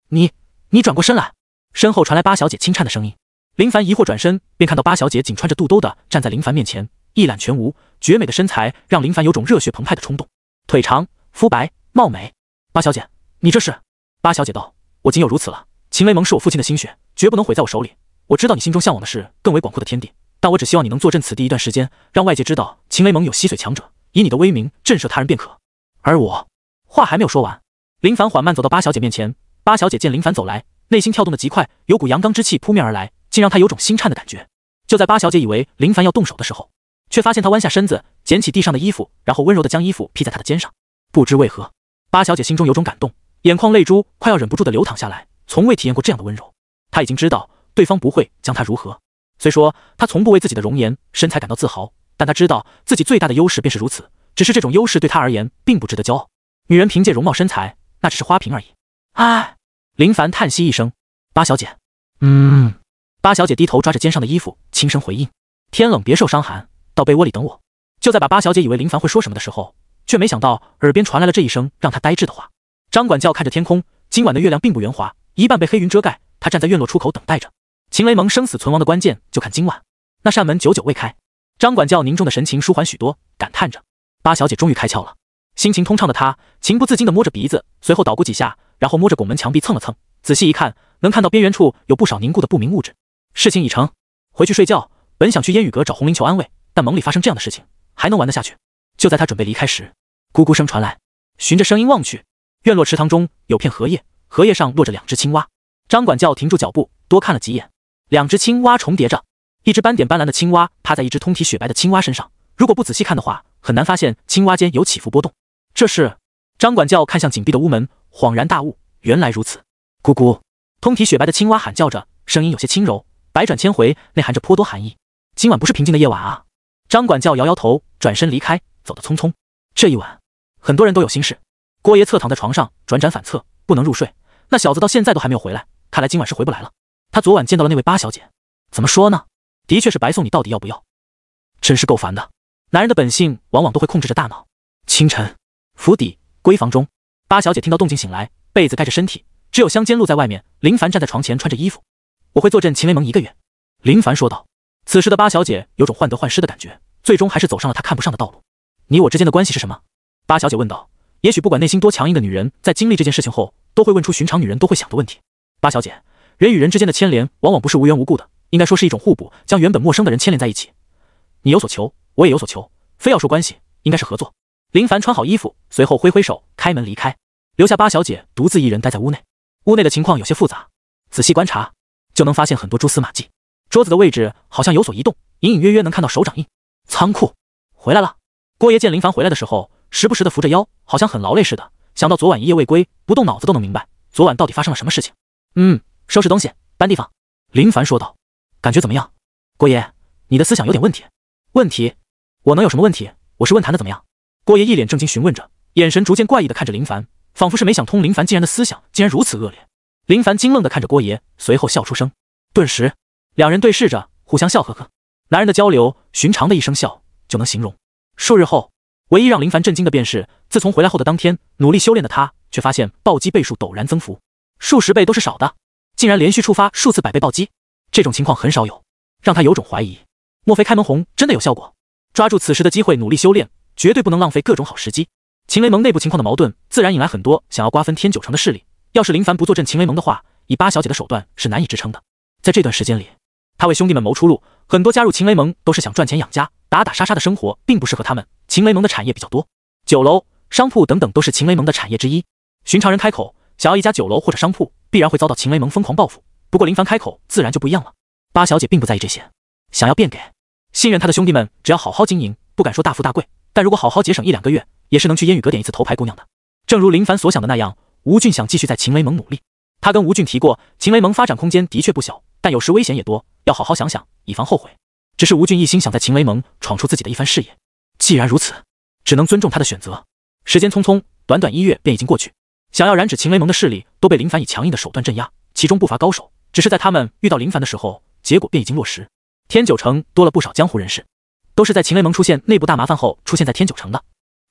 窣，你转过身来。身后传来八小姐轻颤的声音。林凡疑惑转身，便看到八小姐紧穿着肚兜的站在林凡面前，一览全无，绝美的身材让林凡有种热血澎湃的冲动。腿长，肤白，貌美。八小姐，你这是？八小姐道：“我仅有如此了。秦雷盟是我父亲的心血，绝不能毁在我手里。我知道你心中向往的是更为广阔的天地，但我只希望你能坐镇此地一段时间，让外界知道秦雷盟有吸髓强者，以你的威名震慑他人便可。而我……”话还没有说完，林凡缓慢走到八小姐面前。八小姐见林凡走来，内心跳动的极快，有股阳刚之气扑面而来，竟让她有种心颤的感觉。就在八小姐以为林凡要动手的时候，却发现他弯下身子，捡起地上的衣服，然后温柔地将衣服披在他的肩上。不知为何，八小姐心中有种感动，眼眶泪珠快要忍不住的流淌下来，从未体验过这样的温柔。她已经知道对方不会将她如何，虽说她从不为自己的容颜、身材感到自豪，但她知道自己最大的优势便是如此，只是这种优势对她而言并不值得骄傲。女人凭借容貌身材，那只是花瓶而已。唉，林凡叹息一声，八小姐，八小姐低头抓着肩上的衣服，轻声回应：天冷别受伤寒，到被窝里等我。就在把八小姐以为林凡会说什么的时候，却没想到耳边传来了这一声让她呆滞的话。张管教看着天空，今晚的月亮并不圆滑，一半被黑云遮盖，他站在院落出口等待着。秦雷盟生死存亡的关键就看今晚。那扇门久久未开，张管教凝重的神情舒缓许多，感叹着：八小姐终于开窍了。心情通畅的他情不自禁地摸着鼻子，随后捣鼓几下，然后摸着拱门墙壁蹭了蹭，仔细一看，能看到边缘处有不少凝固的不明物质。事情已成，回去睡觉。本想去烟雨阁找红灵求安慰，但盟里发生这样的事情，还能玩得下去？就在他准备离开时，咕咕声传来，循着声音望去，院落池塘中有片荷叶，荷叶上落着两只青蛙。张管教停住脚步，多看了几眼，两只青蛙重叠着，一只斑点斑斓的青蛙趴在一只通体雪白的青蛙身上，如果不仔细看的话，很难发现青蛙间有起伏波动。这是……张管教看向紧闭的屋门，恍然大悟，原来如此。咕咕，通体雪白的青蛙喊叫着，声音有些轻柔，百转千回，内含着颇多含义。今晚不是平静的夜晚啊！张管教摇摇头，转身离开，走得匆匆。这一晚，很多人都有心事。郭爷侧躺在床上，转转反侧，不能入睡。那小子到现在都还没有回来，看来今晚是回不来了。他昨晚见到了那位八小姐，怎么说呢？的确是白送你到底要不要？真是够烦的。男人的本性往往都会控制着大脑。清晨，府邸闺房中，八小姐听到动静醒来，被子盖着身体，只有香肩露在外面。林凡站在床前穿着衣服。我会坐镇秦雷盟1个月，林凡说道。此时的八小姐有种患得患失的感觉，最终还是走上了她看不上的道路。你我之间的关系是什么？八小姐问道。也许不管内心多强硬的女人，在经历这件事情后，都会问出寻常女人都会想的问题。八小姐，人与人之间的牵连往往不是无缘无故的，应该说是一种互补，将原本陌生的人牵连在一起。你有所求，我也有所求，非要说关系，应该是合作。林凡穿好衣服，随后挥挥手，开门离开，留下八小姐独自一人待在屋内。屋内的情况有些复杂，仔细观察，就能发现很多蛛丝马迹。桌子的位置好像有所移动，隐隐约约能看到手掌印。仓库回来了。郭爷见林凡回来的时候，时不时的扶着腰，好像很劳累似的。想到昨晚一夜未归，不动脑子都能明白昨晚到底发生了什么事情。收拾东西，搬地方。林凡说道。感觉怎么样？郭爷，你的思想有点问题。问题？我能有什么问题？我是问谈的怎么样？郭爷一脸正经询问着，眼神逐渐怪异的看着林凡，仿佛是没想通林凡竟然的思想竟然如此恶劣。林凡惊愣的看着郭爷，随后笑出声。顿时两人对视着，互相笑呵呵。男人的交流，寻常的一声笑就能形容。数日后，唯一让林凡震惊的便是，自从回来后的当天，努力修炼的他却发现暴击倍数陡然增幅，数十倍都是少的，竟然连续触发数次100倍暴击，这种情况很少有，让他有种怀疑，莫非开门红真的有效果？抓住此时的机会努力修炼，绝对不能浪费各种好时机。秦雷盟内部情况的矛盾，自然引来很多想要瓜分天九城的势力。要是林凡不坐镇秦雷盟的话，以八小姐的手段是难以支撑的。在这段时间里，他为兄弟们谋出路，很多加入秦雷盟都是想赚钱养家，打打杀杀的生活并不适合他们。秦雷盟的产业比较多，酒楼、商铺等等都是秦雷盟的产业之一。寻常人开口想要一家酒楼或者商铺，必然会遭到秦雷盟疯狂报复。不过林凡开口自然就不一样了。八小姐并不在意这些，想要便给，信任他的兄弟们只要好好经营，不敢说大富大贵，但如果好好节省1-2个月，也是能去烟雨阁点一次头牌姑娘的。正如林凡所想的那样，吴俊想继续在秦雷盟努力。他跟吴俊提过，秦雷盟发展空间的确不小，但有时危险也多，要好好想想，以防后悔。只是吴俊一心想在秦雷盟闯出自己的一番事业，既然如此，只能尊重他的选择。时间匆匆，短短1月便已经过去。想要染指秦雷盟的势力都被林凡以强硬的手段镇压，其中不乏高手，只是在他们遇到林凡的时候，结果便已经落实。天九城多了不少江湖人士，都是在秦雷盟出现内部大麻烦后出现在天九城的，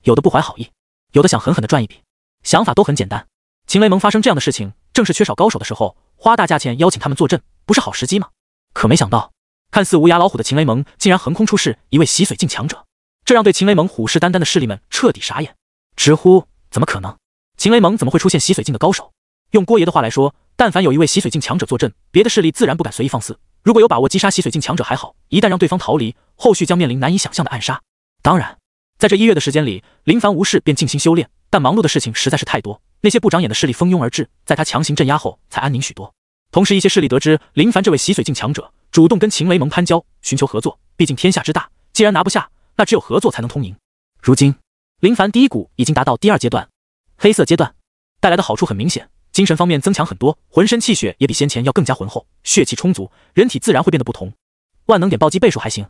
有的不怀好意，有的想狠狠地赚一笔，想法都很简单。秦雷盟发生这样的事情，正是缺少高手的时候，花大价钱邀请他们坐镇，不是好时机吗？可没想到，看似无牙老虎的秦雷盟竟然横空出世一位洗髓境强者，这让对秦雷盟虎视眈眈的势力们彻底傻眼，直呼怎么可能？秦雷盟怎么会出现洗髓境的高手？用郭爷的话来说，但凡有一位洗髓境强者坐镇，别的势力自然不敢随意放肆。如果有把握击杀洗髓境强者还好，一旦让对方逃离，后续将面临难以想象的暗杀。当然，在这1月的时间里，林凡无事便静心修炼，但忙碌的事情实在是太多，那些不长眼的势力蜂拥而至，在他强行镇压后才安宁许多。同时一些势力得知林凡这位洗髓境强者主动跟秦雷盟攀交，寻求合作，毕竟天下之大，既然拿不下，那只有合作才能通赢。如今林凡第一股已经达到第2阶段，黑色阶段带来的好处很明显，精神方面增强很多，浑身气血也比先前要更加浑厚，血气充足，人体自然会变得不同。万能点暴击倍数还行，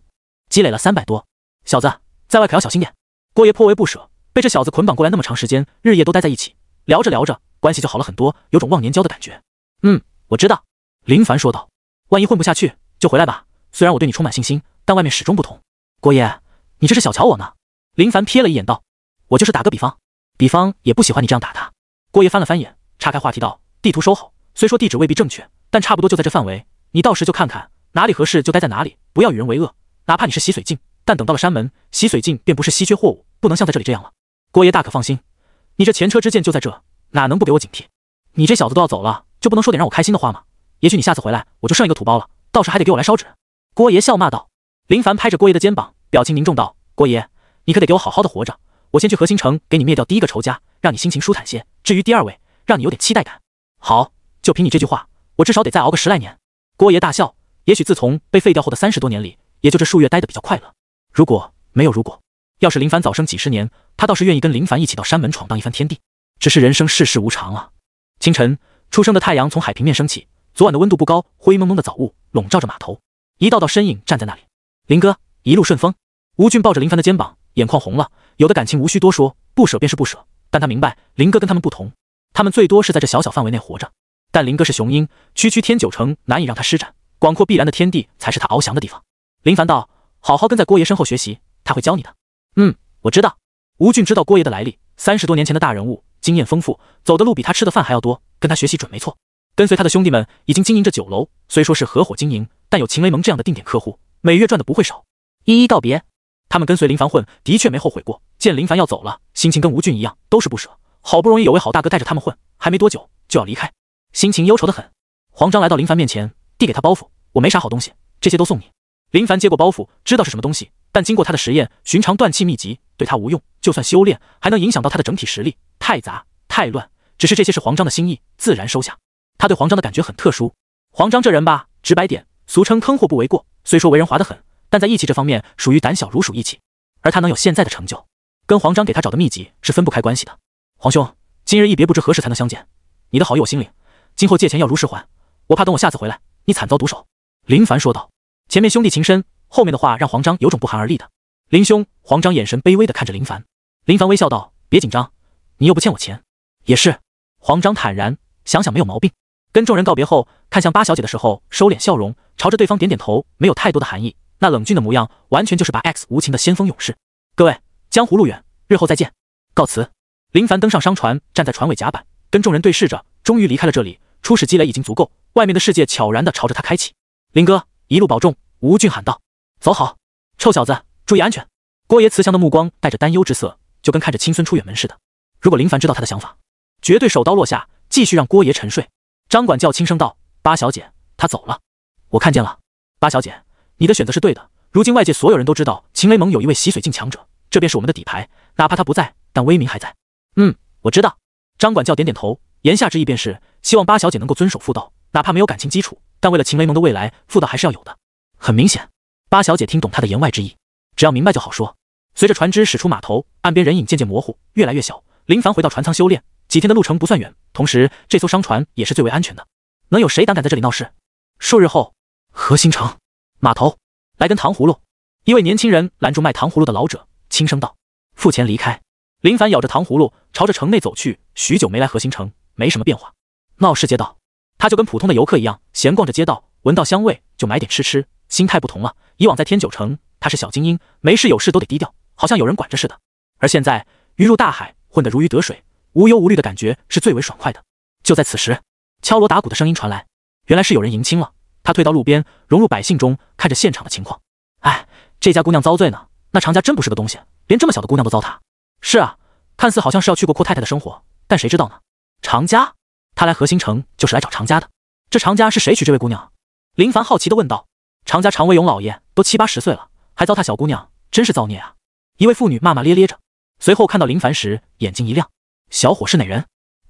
积累了300多。小子，在外可要小心点。郭爷颇为不舍，被这小子捆绑过来那么长时间，日夜都待在一起，聊着聊着关系就好了很多，有种忘年交的感觉。我知道。林凡说道。万一混不下去就回来吧，虽然我对你充满信心，但外面始终不同。郭爷，你这是小瞧我呢。林凡瞥了一眼道，我就是打个比方，比方也不喜欢你这样打他。郭爷翻了翻眼，岔开话题道，地图收好，虽说地址未必正确，但差不多就在这范围，你到时就看看哪里合适就待在哪里，不要与人为恶。哪怕你是洗水镜，但等到了山门，洗水镜便不是稀缺货物，不能像在这里这样了。郭爷大可放心，你这前车之鉴就在这，哪能不给我警惕？你这小子都要走了，就不能说点让我开心的话吗？也许你下次回来，我就剩一个土包了，到时还得给我来烧纸。郭爷笑骂道。林凡拍着郭爷的肩膀，表情凝重道，郭爷，你可得给我好好的活着，我先去核心城给你灭掉第一个仇家，让你心情舒坦些，至于第2位，让你有点期待感。好，就凭你这句话，我至少得再熬个10来年。郭爷大笑，也许自从被废掉后的30多年里，也就这数月待得比较快乐。如果没有如果，要是林凡早生几十年，他倒是愿意跟林凡一起到山门闯荡一番天地。只是人生世事无常啊。清晨，初升的太阳从海平面升起，昨晚的温度不高，灰蒙蒙的早雾笼罩着码头，一道道身影站在那里。林哥，一路顺风。吴俊抱着林凡的肩膀，眼眶红了，有的感情无需多说，不舍便是不舍，但他明白林哥跟他们不同，他们最多是在这小小范围内活着，但林哥是雄鹰，区区天九城难以让他施展，广阔碧蓝的天地才是他翱翔的地方。林凡道，好好跟在郭爷身后学习，他会教你的。我知道。吴俊知道郭爷的来历，30多年前的大人物，经验丰富，走的路比他吃的饭还要多，跟他学习准没错。跟随他的兄弟们已经经营着酒楼，虽说是合伙经营，但有秦雷盟这样的定点客户，每月赚的不会少。一一告别，他们跟随林凡混，的确没后悔过。见林凡要走了，心情跟吴俊一样，都是不舍。好不容易有位好大哥带着他们混，还没多久就要离开，心情忧愁的很。黄章来到林凡面前，递给他包袱，我没啥好东西，这些都送你。林凡接过包袱，知道是什么东西，但经过他的实验，寻常断气秘籍对他无用，就算修炼，还能影响到他的整体实力，太杂太乱。只是这些是黄章的心意，自然收下。他对黄章的感觉很特殊。黄章这人吧，直白点，俗称坑货不为过。虽说为人滑得很，但在义气这方面属于胆小如鼠义气。而他能有现在的成就，跟黄章给他找的秘籍是分不开关系的。黄兄，今日一别不知何时才能相见，你的好意我心领，今后借钱要如实还，我怕等我下次回来，你惨遭毒手。林凡说道。前面兄弟情深，后面的话让黄章有种不寒而栗的。林兄，黄章眼神卑微的看着林凡。林凡微笑道，别紧张，你又不欠我钱。也是。黄章坦然，想想没有毛病。跟众人告别后，看向八小姐的时候收敛笑容，朝着对方点点头，没有太多的含义，那冷峻的模样完全就是把 X 无情的先锋勇士。各位，江湖路远，日后再见，告辞。林凡登上商船，站在船尾甲板，跟众人对视着，终于离开了这里。初始积累已经足够，外面的世界悄然地朝着他开启。林哥，一路保重。吴俊喊道。走好，臭小子，注意安全。郭爷慈祥的目光带着担忧之色，就跟看着亲孙出远门似的。如果林凡知道他的想法，绝对手刀落下，继续让郭爷沉睡。张管教轻声道，八小姐，他走了。我看见了。八小姐，你的选择是对的。如今外界所有人都知道秦雷盟有一位洗水镜强者，这便是我们的底牌，哪怕他不在，但威名还在。我知道。张管教点点头，言下之意便是希望八小姐能够遵守妇道，哪怕没有感情基础，但为了秦雷盟的未来，妇道还是要有的。很明显，八小姐听懂他的言外之意，只要明白就好说。随着船只驶出码头，岸边人影渐渐模糊，越来越小。林凡回到船舱修炼，几天的路程不算远，同时这艘商船也是最为安全的。能有谁胆敢在这里闹事？数日后，核心城码头，来根糖葫芦。一位年轻人拦住卖糖葫芦的老者，轻声道：“付钱离开。”林凡咬着糖葫芦，朝着城内走去。许久没来核心城，没什么变化。闹市街道，他就跟普通的游客一样，闲逛着街道，闻到香味就买点吃。心态不同了，以往在天九城，他是小精英，没事有事都得低调，好像有人管着似的。而现在鱼入大海，混得如鱼得水，无忧无虑的感觉是最为爽快的。就在此时，敲锣打鼓的声音传来，原来是有人迎亲了。他退到路边，融入百姓中，看着现场的情况。哎，这家姑娘遭罪呢，那常家真不是个东西，连这么小的姑娘都糟蹋。是啊，看似好像是要去过阔太太的生活，但谁知道呢？常家，他来核心城就是来找常家的。这常家是谁娶这位姑娘？林凡好奇地问道。常家常威勇老爷都70、80岁了，还糟蹋小姑娘，真是造孽啊！一位妇女骂骂咧咧着，随后看到林凡时，眼睛一亮。小伙是哪人？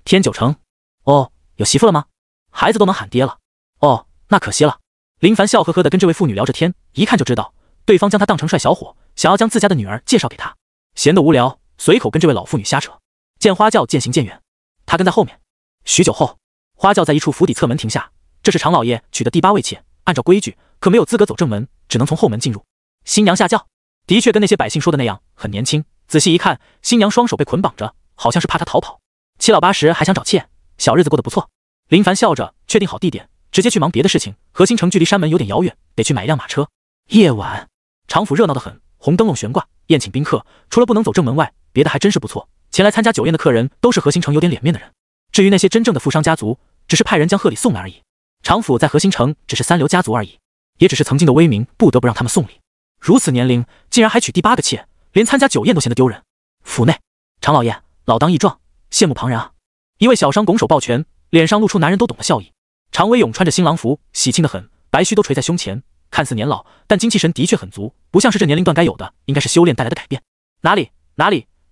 天九城。哦，有媳妇了吗？孩子都能喊爹了。哦，那可惜了。林凡笑呵呵地跟这位妇女聊着天，一看就知道对方将他当成帅小伙，想要将自家的女儿介绍给他。闲得无聊，随口跟这位老妇女瞎扯。见花轿渐行渐远，他跟在后面。许久后，花轿在一处府邸侧门停下。这是常老爷娶的第8位妾，按照规矩，可没有资格走正门，只能从后门进入。新娘下轿，的确跟那些百姓说的那样，很年轻。仔细一看，新娘双手被捆绑着，好像是怕她逃跑。七老八十还想找妾，小日子过得不错。林凡笑着，确定好地点，直接去忙别的事情。和新城距离山门有点遥远，得去买一辆马车。夜晚，常府热闹得很，红灯笼悬挂，宴请宾客，除了不能走正门外，别的还真是不错。前来参加酒宴的客人都是和新城有点脸面的人，至于那些真正的富商家族，只是派人将贺礼送来而已。常府在和新城只是3流家族而已，也只是曾经的威名不得不让他们送礼。如此年龄，竟然还娶第8个妾，连参加酒宴都显得丢人。府内，常老爷老当益壮，羡慕旁人啊！一位小商拱手抱拳，脸上露出男人都懂的笑意。常威勇穿着新郎服，喜庆得很，白须都垂在胸前，看似年老，但精气神的确很足，不像是这年龄段该有的，应该是修炼带来的改变。哪里，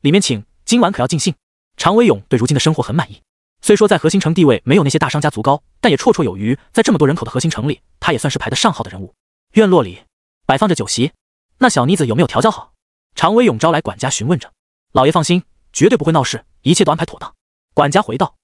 里面请，今晚可要尽兴。常威勇对如今的生活很满意，虽说在和新城地位没有那些大商家族高，但也绰绰有余，在这么多人口的和新城里，他也算是排得上号的人物。院落里摆放着酒席，那小妮子有没有调教好？常威勇招来管家询问着。老爷放心，绝对不会闹事，一切都安排妥当。管家回道：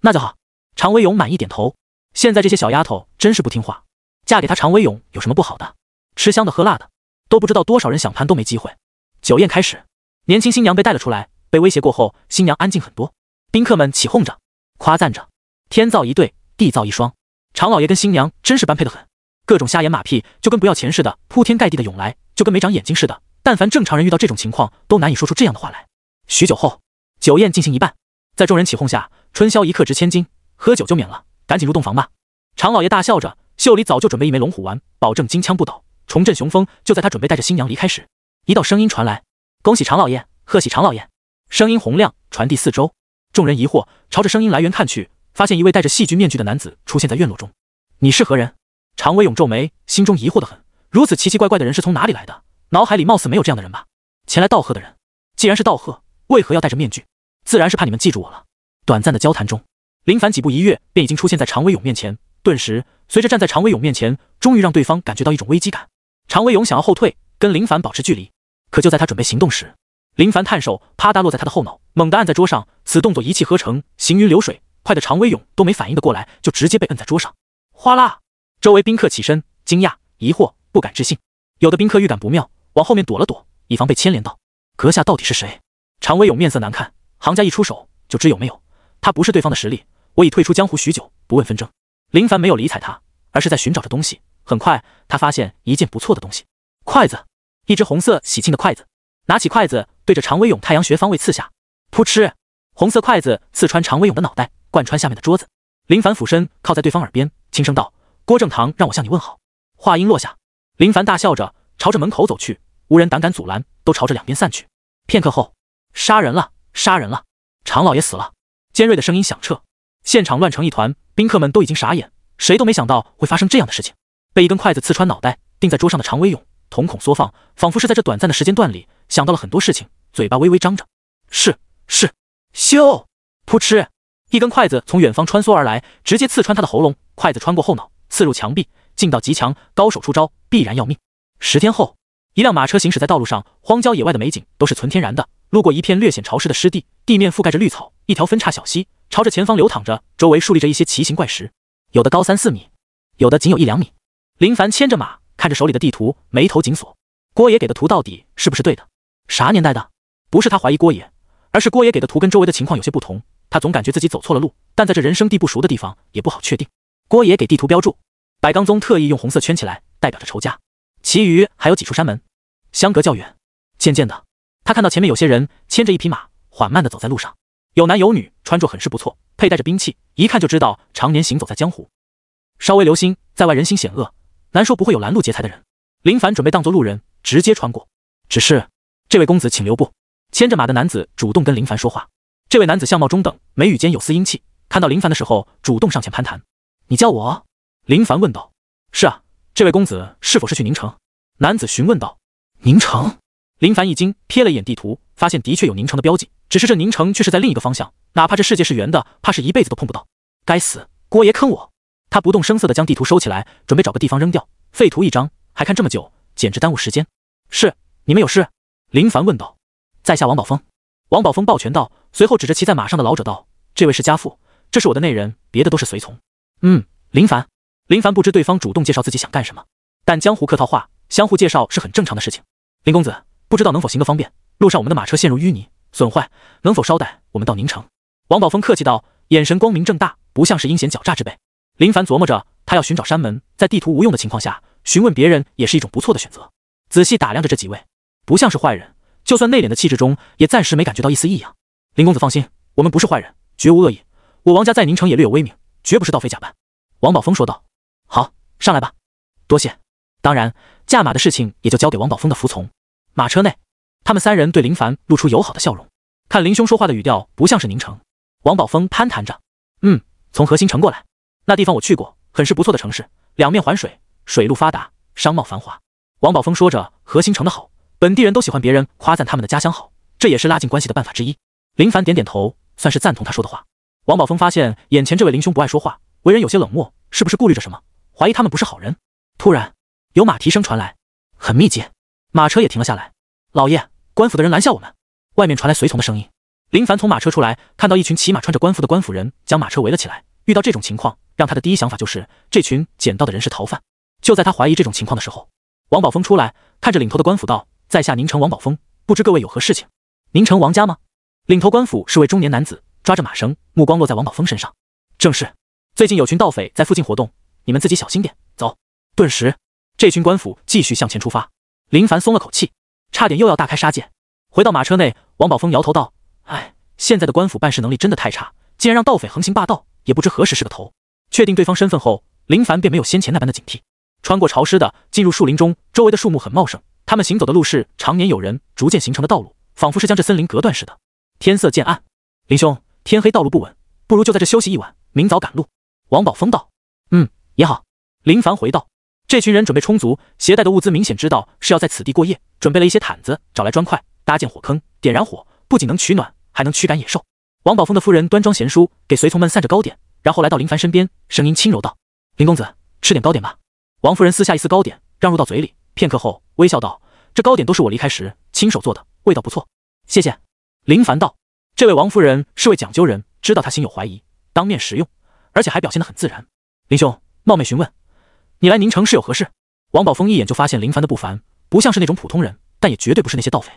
那就好。常威勇满意点头。现在这些小丫头真是不听话，嫁给他常威勇有什么不好的？吃香的喝辣的，都不知道多少人想攀都没机会。酒宴开始，年轻新娘被带了出来，被威胁过后，新娘安静很多。宾客们起哄着，夸赞着，天造一对，地造一双，常老爷跟新娘真是般配得很。各种瞎眼马屁就跟不要钱似的，铺天盖地的涌来，就跟没长眼睛似的。但凡正常人遇到这种情况，都难以说出这样的话来。许久后，酒宴进行一半，在众人起哄下，春宵一刻值千金，喝酒就免了，赶紧入洞房吧。常老爷大笑着，袖里早就准备一枚龙虎丸，保证金枪不倒，重振雄风。就在他准备带着新娘离开时，一道声音传来：恭喜常老爷，贺喜常老爷。声音洪亮，传递四周。众人疑惑，朝着声音来源看去，发现一位戴着戏剧面具的男子出现在院落中。你是何人？常威勇皱眉，心中疑惑得很，如此奇奇怪怪的人是从哪里来的？脑海里貌似没有这样的人吧？前来道贺的人，既然是道贺，为何要戴着面具？自然是怕你们记住我了。短暂的交谈中，林凡几步一跃，便已经出现在常威勇面前。顿时，随着站在常威勇面前，终于让对方感觉到一种危机感。常威勇想要后退，跟林凡保持距离，可就在他准备行动时，林凡探手啪嗒落在他的后脑，猛地按在桌上。此动作一气呵成，行云流水，快的常威勇都没反应得过来，就直接被摁在桌上。哗啦！周围宾客起身，惊讶、疑惑、不敢置信。有的宾客预感不妙，往后面躲了躲，以防被牵连到。阁下到底是谁？常威勇面色难看，行家一出手就知有没有，他不是对方的实力，我已退出江湖许久，不问纷争。林凡没有理睬他，而是在寻找着东西。很快，他发现一件不错的东西，筷子，一只红色喜庆的筷子。拿起筷子，对着常威勇太阳穴方位刺下，噗嗤，红色筷子刺穿常威勇的脑袋，贯穿下面的桌子。林凡俯身靠在对方耳边，轻声道：郭正堂让我向你问好。话音落下，林凡大笑着朝着门口走去，无人胆敢阻拦，都朝着两边散去。片刻后，杀人了，杀人了！常老爷死了！尖锐的声音响彻，现场乱成一团，宾客们都已经傻眼，谁都没想到会发生这样的事情。被一根筷子刺穿脑袋，钉在桌上的常威勇瞳孔缩放，仿佛是在这短暂的时间段里想到了很多事情，嘴巴微微张着。是，咻！噗嗤，一根筷子从远方穿梭而来，直接刺穿他的喉咙。筷子穿过后脑，刺入墙壁，劲道极强，高手出招必然要命。10天后，一辆马车行驶在道路上，荒郊野外的美景都是纯天然的。路过一片略显潮湿的湿地，地面覆盖着绿草，一条分叉小溪朝着前方流淌着，周围竖立着一些奇形怪石，有的高3、4米，有的仅有1、2米。林凡牵着马，看着手里的地图，眉头紧锁。郭爷给的图到底是不是对的？啥年代的？不是他怀疑郭爷，而是郭爷给的图跟周围的情况有些不同，他总感觉自己走错了路，但在这人生地不熟的地方也不好确定。郭爷给地图标注，百刚宗特意用红色圈起来，代表着仇家，其余还有几处山门，相隔较远。渐渐的，他看到前面有些人牵着一匹马，缓慢地走在路上，有男有女，穿着很是不错，佩戴着兵器，一看就知道常年行走在江湖。稍微留心，在外人心险恶，难说不会有拦路劫财的人。林凡准备当作路人，直接穿过。只是，这位公子请留步。牵着马的男子主动跟林凡说话。这位男子相貌中等，眉宇间有丝英气，看到林凡的时候，主动上前攀谈。你叫我？林凡问道。是啊，这位公子是否是去宁城？男子询问道。宁城？林凡一惊，瞥了一眼地图，发现的确有宁城的标记，只是这宁城却是在另一个方向，哪怕这世界是圆的，怕是一辈子都碰不到。该死，郭爷坑我！他不动声色地将地图收起来，准备找个地方扔掉。废图一张，还看这么久，简直耽误时间。是，你们有事？林凡问道。在下王宝峰。王宝峰抱拳道，随后指着骑在马上的老者道：“这位是家父，这是我的内人，别的都是随从。”林凡。林凡不知对方主动介绍自己想干什么，但江湖客套话，相互介绍是很正常的事情。林公子，不知道能否行个方便？路上我们的马车陷入淤泥，损坏，能否稍待我们到宁城？王宝峰客气道，眼神光明正大，不像是阴险狡诈之辈。林凡琢磨着，他要寻找山门，在地图无用的情况下，询问别人也是一种不错的选择。仔细打量着这几位，不像是坏人，就算内敛的气质中，也暂时没感觉到一丝异样。林公子放心，我们不是坏人，绝无恶意。我王家在宁城也略有威名，绝不是盗匪假扮。王宝峰说道。好，上来吧。多谢。当然，驾马的事情也就交给王宝峰的服从。马车内，他们三人对林凡露出友好的笑容。看林兄说话的语调，不像是宁城。王宝峰攀谈着，从河心城过来，那地方我去过，很是不错的城市，两面环水，水路发达，商贸繁华。王宝峰说着河心城的好，本地人都喜欢别人夸赞他们的家乡好，这也是拉近关系的办法之一。林凡点点头，算是赞同他说的话。王宝峰发现眼前这位林兄不爱说话，为人有些冷漠，是不是顾虑着什么？怀疑他们不是好人。突然有马蹄声传来，很密集，马车也停了下来。老爷，官府的人拦下我们。外面传来随从的声音。林凡从马车出来，看到一群骑马穿着官服的官府人将马车围了起来。遇到这种情况，让他的第一想法就是这群捡到的人是逃犯。就在他怀疑这种情况的时候，王宝峰出来，看着领头的官府道：“在下宁城王宝峰，不知各位有何事情？”宁城王家吗？领头官府是位中年男子，抓着马绳，目光落在王宝峰身上。正是，最近有群盗匪在附近活动，你们自己小心点。走。顿时，这群官府继续向前出发。林凡松了口气，差点又要大开杀戒。回到马车内，王宝峰摇头道：“哎，现在的官府办事能力真的太差，竟然让盗匪横行霸道，也不知何时是个头。”确定对方身份后，林凡便没有先前那般的警惕，穿过潮湿的进入树林中，周围的树木很茂盛，他们行走的路是常年有人逐渐形成的道路，仿佛是将这森林隔断似的。天色渐暗，林兄，天黑道路不稳，不如就在这休息一晚，明早赶路。王宝峰道：“也好。”林凡回道：“这群人准备充足，携带的物资明显知道是要在此地过夜，准备了一些毯子，找来砖块，搭建火坑，点燃火，不仅能取暖，还能驱赶野兽。”王宝峰的夫人端庄贤淑，给随从们散着糕点，然后来到林凡身边，声音轻柔道：“林公子，吃点糕点吧。”王夫人撕下一丝糕点，让入到嘴里，片刻后微笑道：“这糕点都是我离开时亲手做的，味道不错，谢谢。”林凡道：“这位王夫人是位讲究人，知道他心有怀疑，当面食用，而且还表现得很自然。林兄，冒昧询问，你来宁城是有何事？”王宝峰一眼就发现林凡的不凡，不像是那种普通人，但也绝对不是那些盗匪。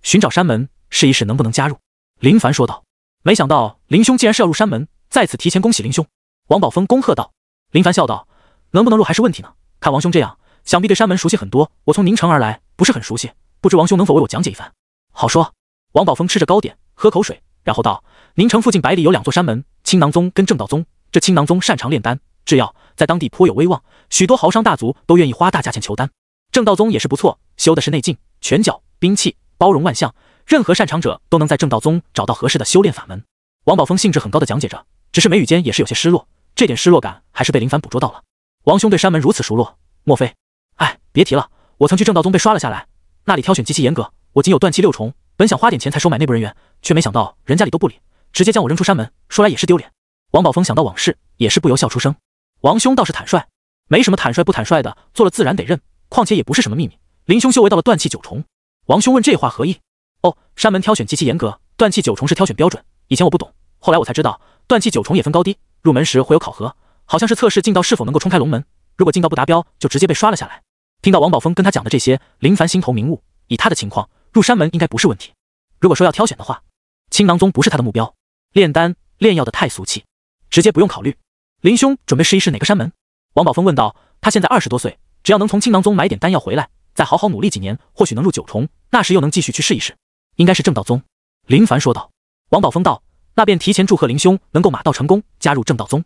寻找山门，试一试能不能加入。林凡说道：“没想到林兄竟然是要入山门，在此提前恭喜林兄。”王宝峰恭贺道。林凡笑道：“能不能入还是问题呢？看王兄这样，想必对山门熟悉很多。我从宁城而来，不是很熟悉，不知王兄能否为我讲解一番？”好说。王宝峰吃着糕点，喝口水，然后道：“宁城附近百里有两座山门，青囊宗跟正道宗。这青囊宗擅长炼丹制药，在当地颇有威望，许多豪商大族都愿意花大价钱求丹。正道宗也是不错，修的是内劲、拳脚、兵器，包容万象，任何擅长者都能在正道宗找到合适的修炼法门。”王宝峰兴致很高的讲解着，只是眉宇间也是有些失落，这点失落感还是被林凡捕捉到了。王兄对山门如此熟络，莫非……哎，别提了，我曾去正道宗被刷了下来，那里挑选极其严格，我仅有断气6重，本想花点钱才收买内部人员，却没想到人家里都不理，直接将我扔出山门，说来也是丢脸。王宝峰想到往事，也是不由笑出声。王兄倒是坦率，没什么坦率不坦率的，做了自然得认，况且也不是什么秘密。林兄修为到了断气9重，王兄问这话何意？哦，山门挑选极其严格，断气9重是挑选标准，以前我不懂，后来我才知道，断气9重也分高低，入门时会有考核，好像是测试劲道是否能够冲开龙门，如果劲道不达标，就直接被刷了下来。听到王宝峰跟他讲的这些，林凡心头明悟，以他的情况，入山门应该不是问题。如果说要挑选的话，青囊宗不是他的目标，炼丹炼药的太俗气，直接不用考虑。林兄准备试一试哪个山门？王宝峰问道。他现在20多岁，只要能从青囊宗买点丹药回来，再好好努力几年，或许能入9重，那时又能继续去试一试。应该是正道宗。林凡说道。王宝峰道：“那便提前祝贺林兄能够马到成功，加入正道宗。”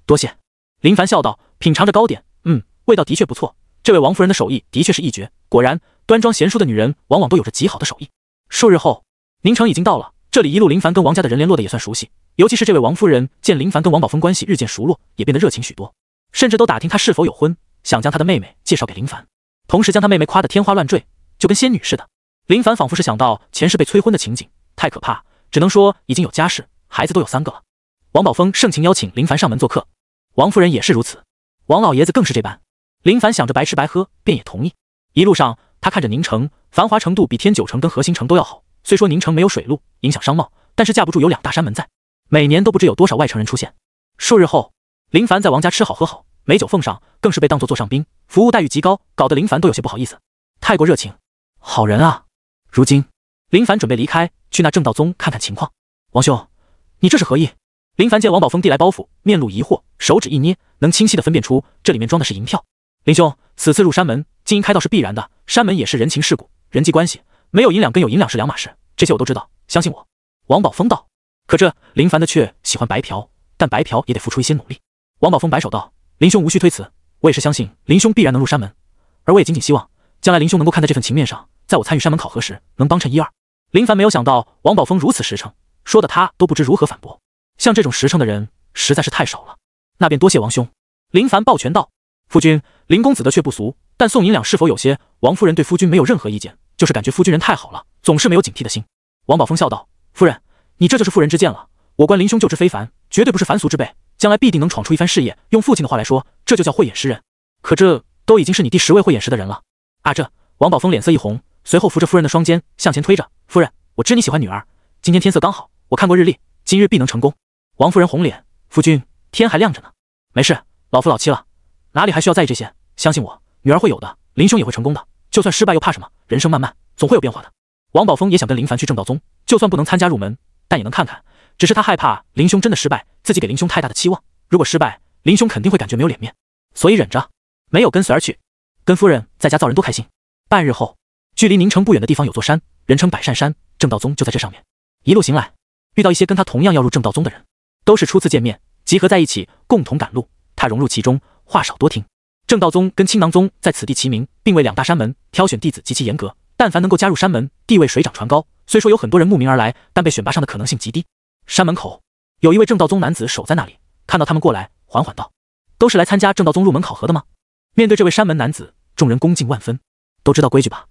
多谢。林凡笑道，品尝着糕点，味道的确不错。这位王夫人的手艺的确是一绝，果然端庄贤淑的女人往往都有着极好的手艺。数日后，宁城已经到了，这里一路林凡跟王家的人联络的也算熟悉，尤其是这位王夫人见林凡跟王宝峰关系日渐熟络，也变得热情许多，甚至都打听他是否有婚，想将他的妹妹介绍给林凡，同时将他妹妹夸得天花乱坠，就跟仙女似的。林凡仿佛是想到前世被催婚的情景，太可怕，只能说已经有家室，孩子都有3个了。王宝峰盛情邀请林凡上门做客，王夫人也是如此，王老爷子更是这般。林凡想着白吃白喝，便也同意。一路上，他看着宁城繁华程度比天九城跟河心城都要好，虽说宁城没有水路，影响商贸，但是架不住有2大山门在，每年都不知有多少外城人出现。数日后，林凡在王家吃好喝好，美酒奉上，更是被当作座上宾，服务待遇极高，搞得林凡都有些不好意思，太过热情。好人啊！如今，林凡准备离开，去那正道宗看看情况。王兄，你这是何意？林凡见王宝峰递来包袱，面露疑惑，手指一捏，能清晰地分辨出这里面装的是银票。林兄，此次入山门，经营开道是必然的，山门也是人情世故、人际关系，没有银两跟有银两是两码事，这些我都知道，相信我。王宝峰道。可这林凡的却喜欢白嫖，但白嫖也得付出一些努力。王宝峰摆手道：林兄无需推辞，我也是相信林兄必然能入山门，而我也仅仅希望将来林兄能够看在这份情面上，在我参与山门考核时能帮衬一二。林凡没有想到王宝峰如此实诚，说的他都不知如何反驳。像这种实诚的人实在是太少了，那便多谢王兄。林凡抱拳道：夫君，林公子的却不俗，但送银两是否有些？王夫人对夫君没有任何意见，就是感觉夫君人太好了，总是没有警惕的心。王宝峰笑道：夫人，你这就是妇人之见了。我观林兄就知非凡，绝对不是凡俗之辈，将来必定能闯出一番事业。用父亲的话来说，这就叫慧眼识人。可这都已经是你第10位慧眼识的人了啊！这王宝峰脸色一红，随后扶着夫人的双肩向前推着：夫人，我知你喜欢女儿，今天天色刚好，我看过日历，今日必能成功。王夫人红脸：夫君，天还亮着呢。没事，老夫老妻了，哪里还需要在意这些？相信我，女儿会有的，林兄也会成功的。就算失败又怕什么？人生漫漫，总会有变化的。王宝峰也想跟林凡去正道宗，就算不能参加入门，但也能看看。只是他害怕林兄真的失败，自己给林兄太大的期望。如果失败，林兄肯定会感觉没有脸面，所以忍着，没有跟随而去。跟夫人在家造人多开心。半日后，距离宁城不远的地方有座山，人称百善山，正道宗就在这上面。一路行来，遇到一些跟他同样要入正道宗的人，都是初次见面，集合在一起，共同赶路。他融入其中，话少多听。正道宗跟青囊宗在此地齐名，并为2大山门，挑选弟子极其严格，但凡能够加入山门，地位水涨船高。虽说有很多人慕名而来，但被选拔上的可能性极低。山门口有一位正道宗男子守在那里，看到他们过来，缓缓道：都是来参加正道宗入门考核的吗？面对这位山门男子，众人恭敬万分。都知道规矩吧？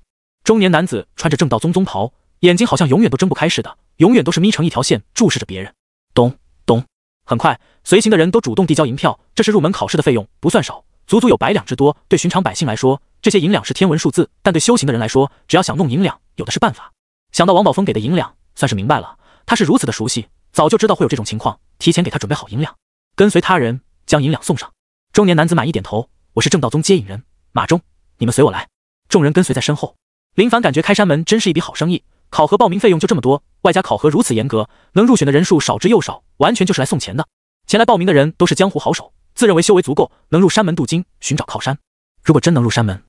中年男子穿着正道宗宗袍，眼睛好像永远都睁不开似的，永远都是眯成一条线注视着别人。咚咚，很快随行的人都主动递交银票，这是入门考试的费用，不算少，足足有100两之多。对寻常百姓来说，这些银两是天文数字，但对修行的人来说，只要想弄银两，有的是办法。想到王宝峰给的银两，算是明白了，他是如此的熟悉，早就知道会有这种情况，提前给他准备好银两，跟随他人将银两送上。中年男子满意点头：我是正道宗接引人马忠，你们随我来。众人跟随在身后。林凡感觉开山门真是一笔好生意，考核报名费用就这么多，外加考核如此严格，能入选的人数少之又少，完全就是来送钱的。前来报名的人都是江湖好手，自认为修为足够，能入山门镀金，寻找靠山。如果真能入山门，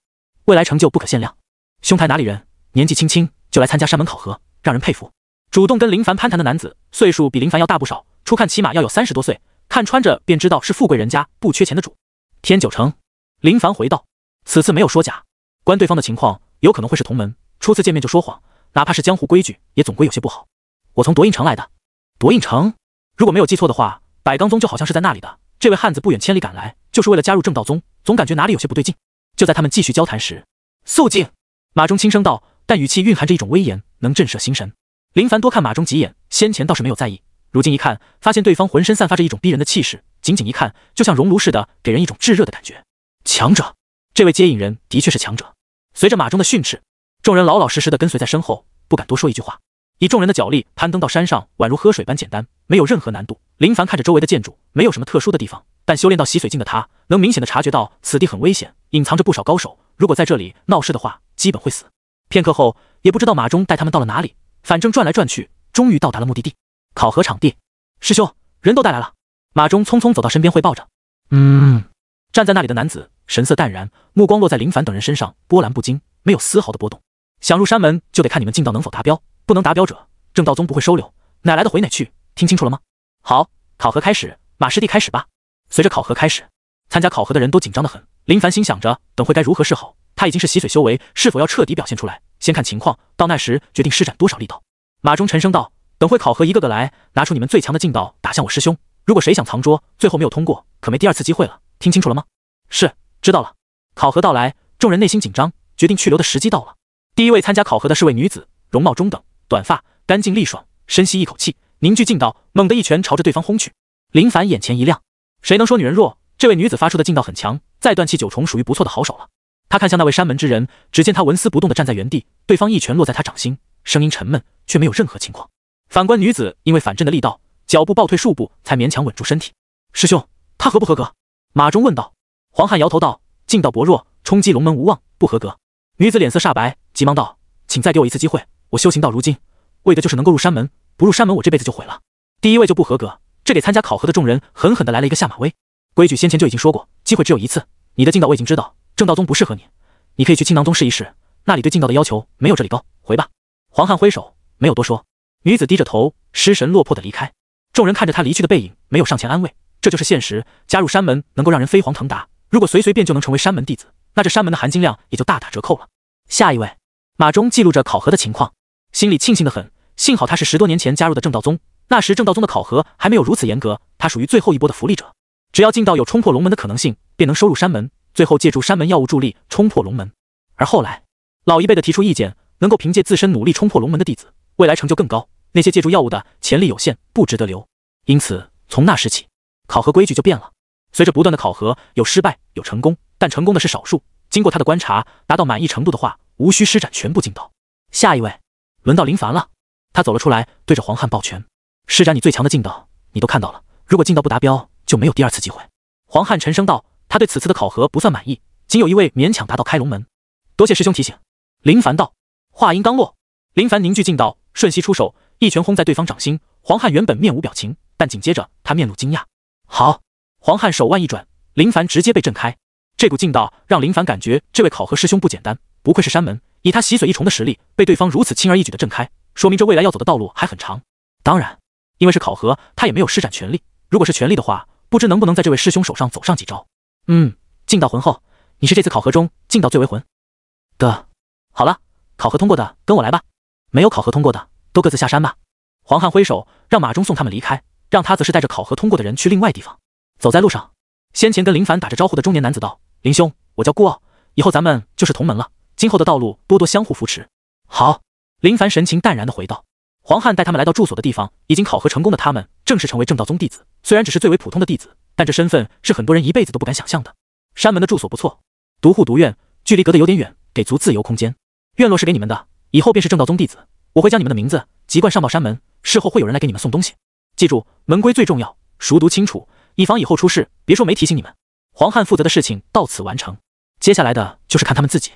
未来成就不可限量。兄台哪里人？年纪轻轻就来参加山门考核，让人佩服。主动跟林凡攀谈的男子，岁数比林凡要大不少，初看起码要有30多岁，看穿着便知道是富贵人家，不缺钱的主。天九成，林凡回道，此次没有说假，观对方的情况，有可能会是同门，初次见面就说谎，哪怕是江湖规矩，也总归有些不好。我从夺印城来的。夺印城？如果没有记错的话，百刚宗就好像是在那里的。这位汉子不远千里赶来，就是为了加入正道宗，总感觉哪里有些不对劲。就在他们继续交谈时，肃静！马忠轻声道，但语气蕴含着一种威严，能震慑心神。林凡多看马忠几眼，先前倒是没有在意，如今一看，发现对方浑身散发着一种逼人的气势，仅仅一看，就像熔炉似的，给人一种炙热的感觉。强者，这位接引人的确是强者。随着马忠的训斥，众人老老实实的跟随在身后，不敢多说一句话。以众人的脚力攀登到山上，宛如喝水般简单，没有任何难度。林凡看着周围的建筑，没有什么特殊的地方，但修炼到洗髓境的他，能明显的察觉到此地很危险，隐藏着不少高手。如果在这里闹事的话，基本会死。片刻后，也不知道马忠带他们到了哪里，反正转来转去，终于到达了目的地——考核场地。师兄，人都带来了。马忠匆匆走到身边汇报着。站在那里的男子神色淡然，目光落在林凡等人身上，波澜不惊，没有丝毫的波动。想入山门，就得看你们进道能否达标，不能达标者，正道宗不会收留，哪来的回哪去，听清楚了吗？好，考核开始，马师弟开始吧。随着考核开始，参加考核的人都紧张得很。林凡心想着，等会该如何是好？他已经是洗髓修为，是否要彻底表现出来，先看情况，到那时决定施展多少力道。马忠沉声道，等会考核一个个来，拿出你们最强的劲道打向我师兄，如果谁想藏拙，最后没有通过，可没第2次机会了，听清楚了吗？是，知道了。考核到来，众人内心紧张，决定去留的时机到了。第一位参加考核的是位女子，容貌中等，短发，干净利爽，深吸一口气，凝聚劲道，猛地一拳朝着对方轰去。林凡眼前一亮，谁能说女人弱？这位女子发出的劲道很强，再断气9重属于不错的好手了。他看向那位山门之人，只见他纹丝不动地站在原地，对方一拳落在他掌心，声音沉闷，却没有任何情况。反观女子，因为反震的力道，脚步暴退数步，才勉强稳住身体。师兄，他合不合格？马忠问道。黄汉摇头道：劲道薄弱，冲击龙门无望，不合格。女子脸色煞白，急忙道：请再给我一次机会，我修行到如今，为的就是能够入山门，不入山门我这辈子就毁了。第一位就不合格，这给参加考核的众人狠狠地来了一个下马威。规矩先前就已经说过，机会只有一次，你的劲道我已经知道，正道宗不适合你，你可以去青囊宗试一试，那里对劲道的要求没有这里高，回吧。黄汉挥手，没有多说。女子低着头，失神落魄地离开。众人看着她离去的背影，没有上前安慰。这就是现实，加入山门能够让人飞黄腾达，如果随随便就能成为山门弟子，那这山门的含金量也就大打折扣了。下一位。马忠记录着考核的情况，心里庆幸得很，幸好他是10多年前加入的正道宗，那时正道宗的考核还没有如此严格，他属于最后一波的福利者，只要劲道有冲破龙门的可能性，便能收入山门，最后借助山门药物助力冲破龙门。而后来老一辈的提出意见，能够凭借自身努力冲破龙门的弟子，未来成就更高，那些借助药物的潜力有限，不值得留。因此从那时起，考核规矩就变了，随着不断的考核，有失败有成功，但成功的是少数，经过他的观察，达到满意程度的话，无需施展全部劲道。下一位。轮到林凡了，他走了出来，对着黄汉抱拳，施展你最强的劲道，你都看到了，如果劲道不达标，就没有第二次机会。黄汉沉声道，他对此次的考核不算满意，仅有一位勉强达到开龙门，多谢师兄提醒。林凡道。话音刚落，林凡凝聚劲道，瞬息出手，一拳轰在对方掌心。黄汉原本面无表情，但紧接着他面露惊讶。好！黄汉手腕一转，林凡直接被震开。这股劲道让林凡感觉这位考核师兄不简单，不愧是山门，以他洗髓一重的实力，被对方如此轻而易举的震开，说明这未来要走的道路还很长。当然，因为是考核，他也没有施展全力，如果是全力的话，不知能不能在这位师兄手上走上几招。劲道浑厚，你是这次考核中劲道最为浑的。好了，考核通过的跟我来吧，没有考核通过的都各自下山吧。黄汉挥手让马忠送他们离开，让他则是带着考核通过的人去另外地方。走在路上，先前跟林凡打着招呼的中年男子道：林兄，我叫顾傲，以后咱们就是同门了，今后的道路多多相互扶持。好。林凡神情淡然地回道。黄汉带他们来到住所的地方，已经考核成功的他们正式成为正道宗弟子，虽然只是最为普通的弟子，但这身份是很多人一辈子都不敢想象的。山门的住所不错，独户独院，距离隔得有点远，给足自由空间。院落是给你们的，以后便是正道宗弟子，我会将你们的名字籍贯上报山门，事后会有人来给你们送东西。记住，门规最重要，熟读清楚，以防以后出事，别说没提醒你们。黄汉负责的事情到此完成，接下来的就是看他们自己。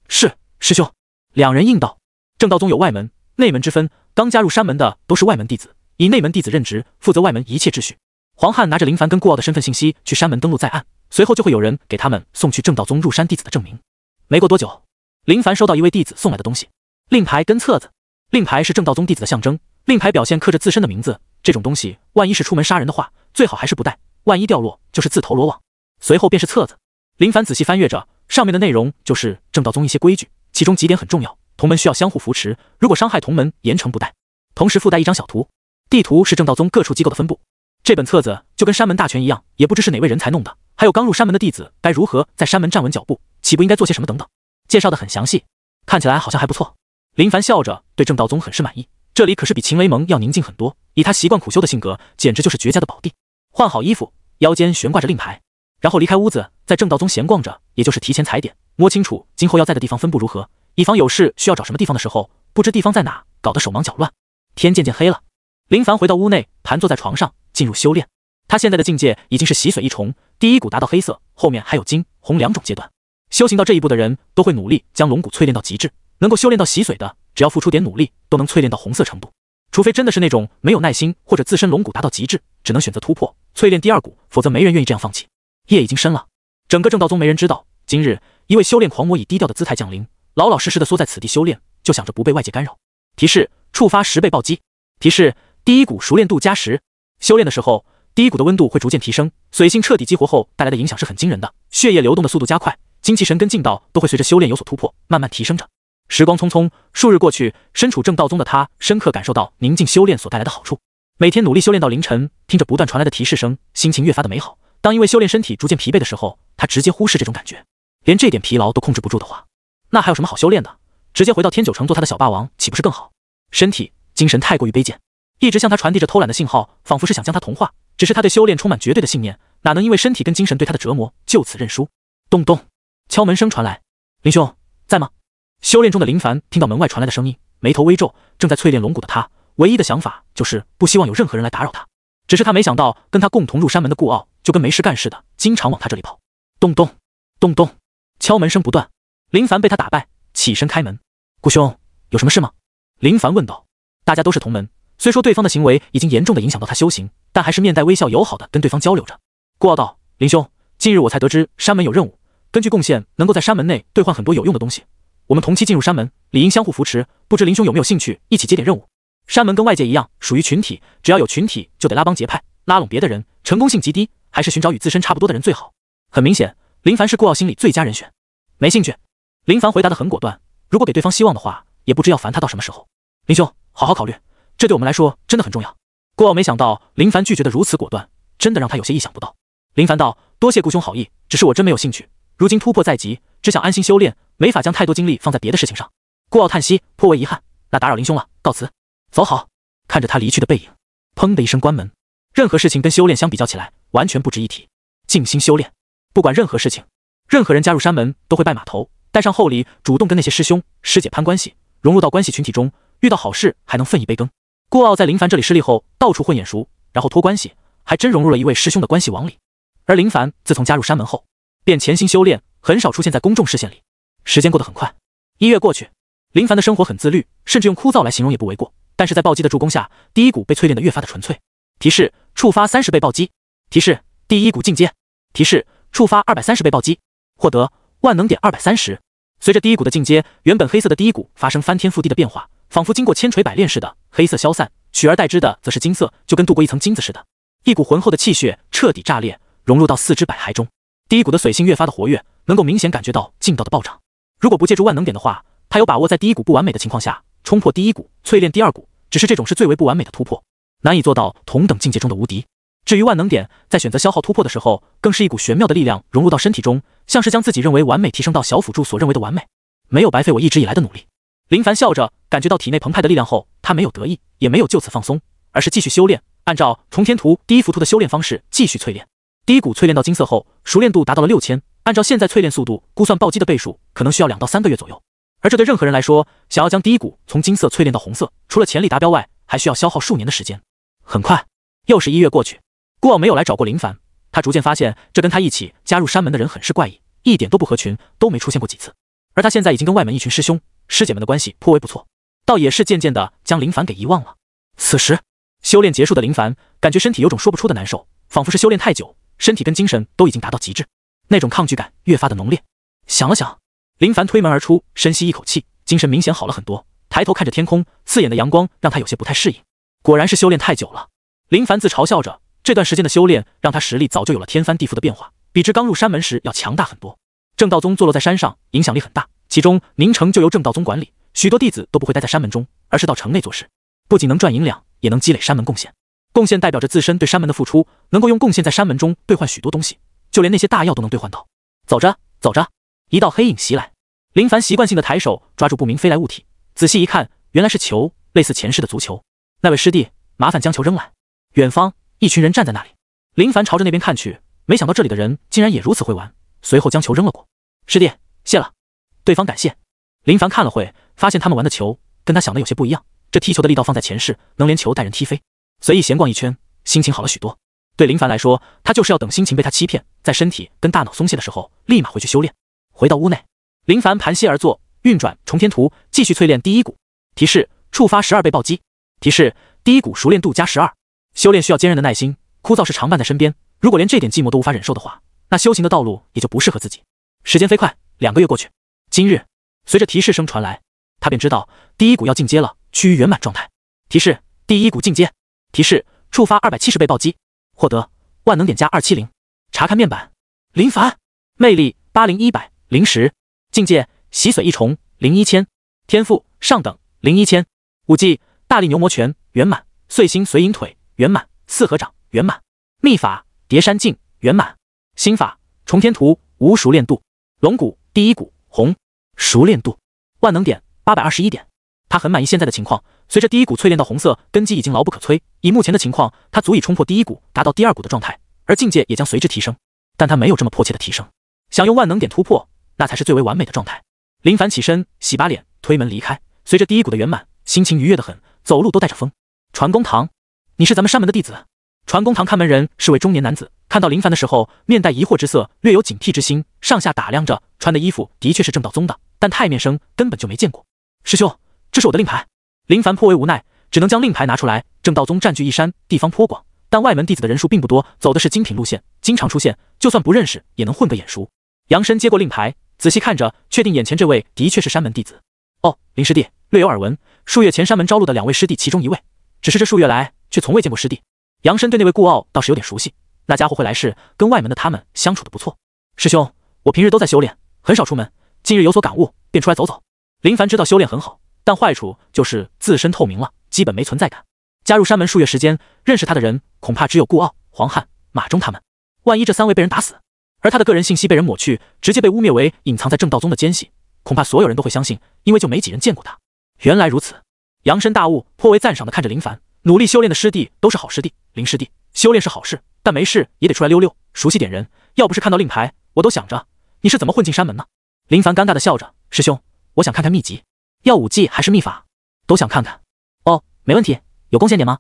是，师兄。两人应道。正道宗有外门、内门之分，刚加入山门的都是外门弟子，以内门弟子任职，负责外门一切秩序。黄汉拿着林凡跟顾傲的身份信息去山门登录在案，随后就会有人给他们送去正道宗入山弟子的证明。没过多久，林凡收到一位弟子送来的东西，令牌跟册子。令牌是正道宗弟子的象征，令牌表现刻着自身的名字，这种东西万一是出门杀人的话，最好还是不带，万一掉落就是自投罗网。随后便是册子，林凡仔细翻阅着，上面的内容就是正道宗一些规矩，其中几点很重要，同门需要相互扶持，如果伤害同门，严惩不贷。同时附带一张小图，地图是正道宗各处机构的分布。这本册子就跟山门大全一样，也不知是哪位人才弄的，还有刚入山门的弟子该如何在山门站稳脚步，起步应该做些什么等等，介绍的很详细，看起来好像还不错。林凡笑着对正道宗很是满意，这里可是比秦雷盟要宁静很多，以他习惯苦修的性格，简直就是绝佳的宝地。换好衣服，腰间悬挂着令牌，然后离开屋子，在正道宗闲逛着，也就是提前踩点，摸清楚今后要在的地方分布如何，以防有事需要找什么地方的时候，不知地方在哪，搞得手忙脚乱。天渐渐黑了，林凡回到屋内，盘坐在床上，进入修炼。他现在的境界已经是洗髓一重，第一股达到黑色，后面还有金、红两种阶段。修行到这一步的人，都会努力将龙骨淬炼到极致，能够修炼到洗髓的，只要付出点努力，都能淬炼到红色程度。除非真的是那种没有耐心，或者自身龙骨达到极致，只能选择突破淬炼第二股，否则没人愿意这样放弃。夜已经深了，整个正道宗没人知道，今日一位修炼狂魔以低调的姿态降临，老老实实的缩在此地修炼，就想着不被外界干扰。提示：触发10倍暴击。提示：第一股熟练度加10。修炼的时候，第一股的温度会逐渐提升，髓性彻底激活后带来的影响是很惊人的，血液流动的速度加快，精气神跟劲道都会随着修炼有所突破，慢慢提升着。时光匆匆，数日过去，身处正道宗的他深刻感受到宁静修炼所带来的好处。每天努力修炼到凌晨，听着不断传来的提示声，心情越发的美好。当因为修炼身体逐渐疲惫的时候，他直接忽视这种感觉，连这点疲劳都控制不住的话，那还有什么好修炼的？直接回到天九城做他的小霸王，岂不是更好？身体、精神太过于卑贱，一直向他传递着偷懒的信号，仿佛是想将他同化。只是他对修炼充满绝对的信念，哪能因为身体跟精神对他的折磨就此认输？咚咚，敲门声传来，林兄在吗？修炼中的林凡听到门外传来的声音，眉头微皱。正在淬炼龙骨的他，唯一的想法就是不希望有任何人来打扰他。只是他没想到，跟他共同入山门的顾傲就跟没事干似的，经常往他这里跑。咚咚咚咚，敲门声不断。林凡被他打败，起身开门。顾兄，有什么事吗？林凡问道。大家都是同门，虽说对方的行为已经严重的影响到他修行，但还是面带微笑友好的跟对方交流着。顾傲道：林兄，近日我才得知山门有任务，根据贡献能够在山门内兑换很多有用的东西。我们同期进入山门，理应相互扶持，不知林兄有没有兴趣一起接点任务？山门跟外界一样，属于群体，只要有群体就得拉帮结派，拉拢别的人，成功性极低，还是寻找与自身差不多的人最好。很明显，林凡是顾傲心里最佳人选。没兴趣。林凡回答得很果断，如果给对方希望的话，也不知要烦他到什么时候。林兄，好好考虑，这对我们来说真的很重要。顾傲没想到林凡拒绝得如此果断，真的让他有些意想不到。林凡道：多谢顾兄好意，只是我真没有兴趣，如今突破在即，只想安心修炼，没法将太多精力放在别的事情上。顾傲叹息，颇为遗憾，那打扰林兄了，告辞。走好。看着他离去的背影，砰的一声关门。任何事情跟修炼相比较起来，完全不值一提。静心修炼，不管任何事情，任何人加入山门都会拜码头，带上厚礼，主动跟那些师兄师姐攀关系，融入到关系群体中，遇到好事还能分一杯羹。顾傲在林凡这里失利后，到处混眼熟，然后托关系，还真融入了一位师兄的关系网里。而林凡自从加入山门后，便潜心修炼，很少出现在公众视线里。时间过得很快，1月过去，林凡的生活很自律，甚至用枯燥来形容也不为过。但是在暴击的助攻下，第一股被淬炼得越发的纯粹。提示：触发30倍暴击。提示：第一股进阶。提示：触发230倍暴击，获得万能点230。随着第一股的进阶，原本黑色的第一股发生翻天覆地的变化，仿佛经过千锤百炼似的，黑色消散，取而代之的则是金色，就跟镀过一层金子似的。一股浑厚的气血彻底炸裂，融入到4肢百骸中。第一股的髓性越发的活跃，能够明显感觉到劲道的暴涨。如果不借助万能点的话，他有把握在第一股不完美的情况下冲破第一股，淬炼第二股，只是这种是最为不完美的突破，难以做到同等境界中的无敌。至于万能点，在选择消耗突破的时候，更是一股玄妙的力量融入到身体中，像是将自己认为完美提升到小辅助所认为的完美，没有白费我一直以来的努力。林凡笑着，感觉到体内澎湃的力量后，他没有得意，也没有就此放松，而是继续修炼，按照重天图第一浮屠的修炼方式继续淬炼。第一股淬炼到金色后，熟练度达到了6000，按照现在淬炼速度估算暴击的倍数，可能需要2到3个月左右。而这对任何人来说，想要将第一股从金色淬炼到红色，除了潜力达标外，还需要消耗数年的时间。很快，又是1月过去，顾傲没有来找过林凡，他逐渐发现这跟他一起加入山门的人很是怪异，一点都不合群，都没出现过几次。而他现在已经跟外门一群师兄师姐们的关系颇为不错，倒也是渐渐的将林凡给遗忘了。此时，修炼结束的林凡感觉身体有种说不出的难受，仿佛是修炼太久，身体跟精神都已经达到极致，那种抗拒感越发的浓烈。想了想，林凡推门而出，深吸一口气，精神明显好了很多，抬头看着天空，刺眼的阳光让他有些不太适应。果然是修炼太久了。林凡自嘲笑着，这段时间的修炼让他实力早就有了天翻地覆的变化，比之刚入山门时要强大很多。正道宗坐落在山上，影响力很大，其中宁城就由正道宗管理，许多弟子都不会待在山门中，而是到城内做事，不仅能赚银两，也能积累山门贡献。贡献代表着自身对山门的付出，能够用贡献在山门中兑换许多东西，就连那些大药都能兑换到。走着走着，一道黑影袭来，林凡习惯性的抬手抓住不明飞来物体，仔细一看，原来是球，类似前世的足球。那位师弟，麻烦将球扔来。远方一群人站在那里，林凡朝着那边看去，没想到这里的人竟然也如此会玩，随后将球扔了过。师弟，谢了。对方感谢。林凡看了会，发现他们玩的球跟他想的有些不一样，这踢球的力道放在前世，能连球带人踢飞。随意闲逛一圈，心情好了许多。对林凡来说，他就是要等心情被他欺骗，在身体跟大脑松懈的时候，立马回去修炼。回到屋内，林凡盘膝而坐，运转重天图，继续淬炼第一股。提示：触发12倍暴击。提示：第一股熟练度加12。修炼需要坚韧的耐心，枯燥是常伴在身边，如果连这点寂寞都无法忍受的话，那修行的道路也就不适合自己。时间飞快，2个月过去。今日，随着提示声传来，他便知道第一股要进阶了，趋于圆满状态。提示：第一股进阶。提示：触发270倍暴击，获得万能点加270。查看面板，林凡魅力80100 010，境界洗髓一重01000，天赋上等01000，武技大力牛魔拳圆满，碎星随影腿圆满，四合掌圆满，秘法叠山镜圆满，心法重天图无熟练度，龙骨第一股红，熟练度万能点821点。他很满意现在的情况，随着第一股淬炼到红色，根基已经牢不可摧。以目前的情况，他足以冲破第一股，达到第二股的状态，而境界也将随之提升。但他没有这么迫切的提升，想用万能点突破，那才是最为完美的状态。林凡起身洗把脸，推门离开，随着第一股的圆满，心情愉悦得很，走路都带着风。传公堂，你是咱们山门的弟子？传公堂看门人是位中年男子，看到林凡的时候，面带疑惑之色，略有警惕之心，上下打量着，穿的衣服的确是正道宗的，但太面生，根本就没见过。师兄，这是我的令牌。林凡颇为无奈，只能将令牌拿出来。正道宗占据一山，地方颇广，但外门弟子的人数并不多，走的是精品路线，经常出现，就算不认识，也能混个眼熟。杨深接过令牌，仔细看着，确定眼前这位的确是山门弟子。哦，林师弟，略有耳闻，数月前山门招录的2位师弟其中一位，只是这数月来却从未见过师弟。杨深对那位顾傲倒是有点熟悉，那家伙会来事，跟外门的他们相处的不错。师兄，我平日都在修炼，很少出门，近日有所感悟，便出来走走。林凡知道修炼很好，但坏处就是自身透明了，基本没存在感。加入山门数月时间，认识他的人恐怕只有顾傲、黄汉、马忠他们。万一这3位被人打死，而他的个人信息被人抹去，直接被污蔑为隐藏在正道宗的奸细，恐怕所有人都会相信，因为就没几人见过他。原来如此，杨深大悟，颇为赞赏地看着林凡。努力修炼的师弟都是好师弟，林师弟，修炼是好事，但没事也得出来溜溜，熟悉点人。要不是看到令牌，我都想着你是怎么混进山门呢？林凡尴尬地笑着，师兄，我想看看秘籍，要武技还是秘法，都想看看。哦，没问题，有贡献点吗？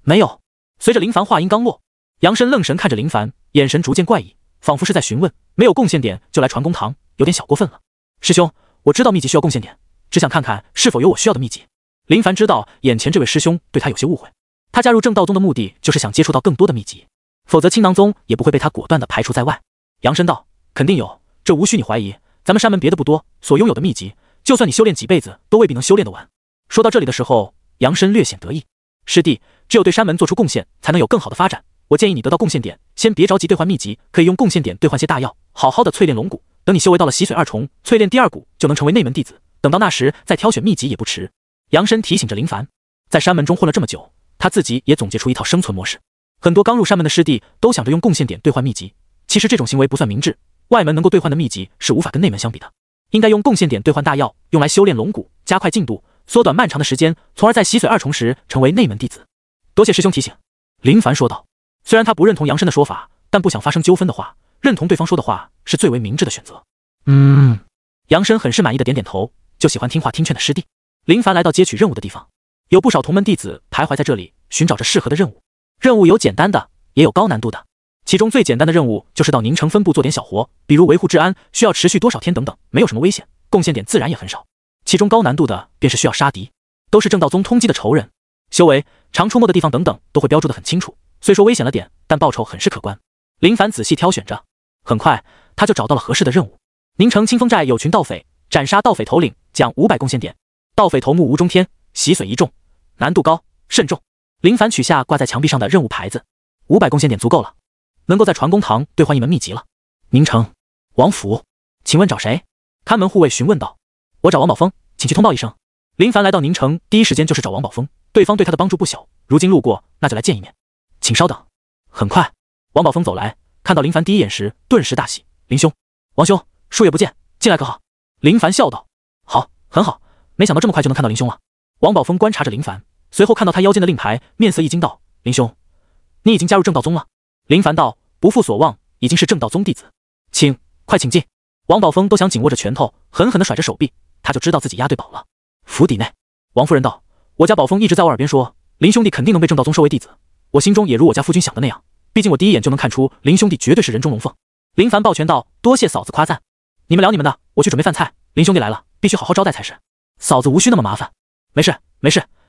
没有。随着林凡话音刚落，杨深愣神看着林凡，眼神逐渐怪异，仿佛是在询问，没有贡献点就来传公堂，有点小过分了。师兄，我知道秘籍需要贡献点，只想看看是否有我需要的秘籍。林凡知道眼前这位师兄对他有些误会，他加入正道宗的目的就是想接触到更多的秘籍，否则青囊宗也不会被他果断地排除在外。杨深道，肯定有，这无需你怀疑，咱们山门别的不多，所拥有的秘籍，就算你修炼几辈子都未必能修炼得完。说到这里的时候，杨深略显得意。师弟，只有对山门做出贡献，才能有更好的发展。我建议你得到贡献点，先别着急兑换秘籍，可以用贡献点兑换些大药，好好的淬炼龙骨。等你修为到了洗髓2重，淬炼第2股，就能成为内门弟子。等到那时再挑选秘籍也不迟。杨深提醒着林凡，在山门中混了这么久，他自己也总结出一套生存模式。很多刚入山门的师弟都想着用贡献点兑换秘籍，其实这种行为不算明智。外门能够兑换的秘籍是无法跟内门相比的，应该用贡献点兑换大药，用来修炼龙骨，加快进度，缩短漫长的时间，从而在洗髓2重时成为内门弟子。多谢师兄提醒。林凡说道。虽然他不认同杨深的说法，但不想发生纠纷的话，认同对方说的话是最为明智的选择。杨深很是满意的点点头，就喜欢听话听劝的师弟。林凡来到接取任务的地方，有不少同门弟子徘徊在这里，寻找着适合的任务。任务有简单的，也有高难度的。其中最简单的任务就是到宁城分部做点小活，比如维护治安，需要持续多少天等等，没有什么危险，贡献点自然也很少。其中高难度的便是需要杀敌，都是正道宗通缉的仇人，修为、常出没的地方等等都会标注得很清楚。虽说危险了点，但报酬很是可观。林凡仔细挑选着，很快他就找到了合适的任务。宁城清风寨有群盗匪，斩杀盗匪头领，奖500贡献点。盗匪头目吴中天，洗髓1重，难度高，慎重。林凡取下挂在墙壁上的任务牌子，500贡献点足够了，能够在传公堂兑换一门秘籍了。宁城王府，请问找谁？看门护卫询问道。我找王宝峰，请去通报一声。林凡来到宁城，第一时间就是找王宝峰，对方对他的帮助不小，如今路过，那就来见一面。请稍等。很快，王宝峰走来，看到林凡第一眼时，顿时大喜。林兄，王兄，数月不见，进来可好？林凡笑道。好，很好，没想到这么快就能看到林兄了。王宝峰观察着林凡，随后看到他腰间的令牌，面色一惊道：林兄，你已经加入正道宗了？林凡道：不负所望，已经是正道宗弟子。快请进。王宝峰都想紧握着拳头，狠狠地甩着手臂，他就知道自己押对宝了。府邸内，王夫人道：我家宝峰一直在我耳边说，林兄弟肯定能被正道宗收为弟子。我心中也如我家夫君想的那样，毕竟我第一眼就能看出林兄弟绝对是人中龙凤。林凡抱拳道：多谢嫂子夸赞，你们聊你们的，我去准备饭菜。林兄弟来了，必须好好招待才是。嫂子无需那么麻烦。没事，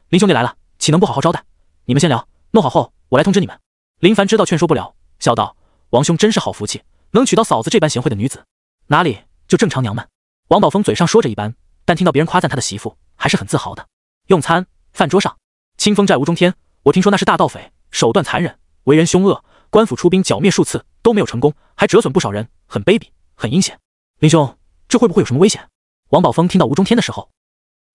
林兄弟来了，岂能不好好招待？你们先聊，弄好后我来通知你们。林凡知道劝说不了，笑道：王兄真是好福气，能娶到嫂子这般贤惠的女子。哪里，就正常娘们。王宝峰嘴上说着一般，但听到别人夸赞他的媳妇，还是很自豪的。用餐，饭桌上，清风寨吴中天，我听说那是大盗匪，手段残忍，为人凶恶，官府出兵剿灭数次都没有成功，还折损不少人，很卑鄙，很阴险。林兄，这会不会有什么危险？王宝峰听到吴中天的时候，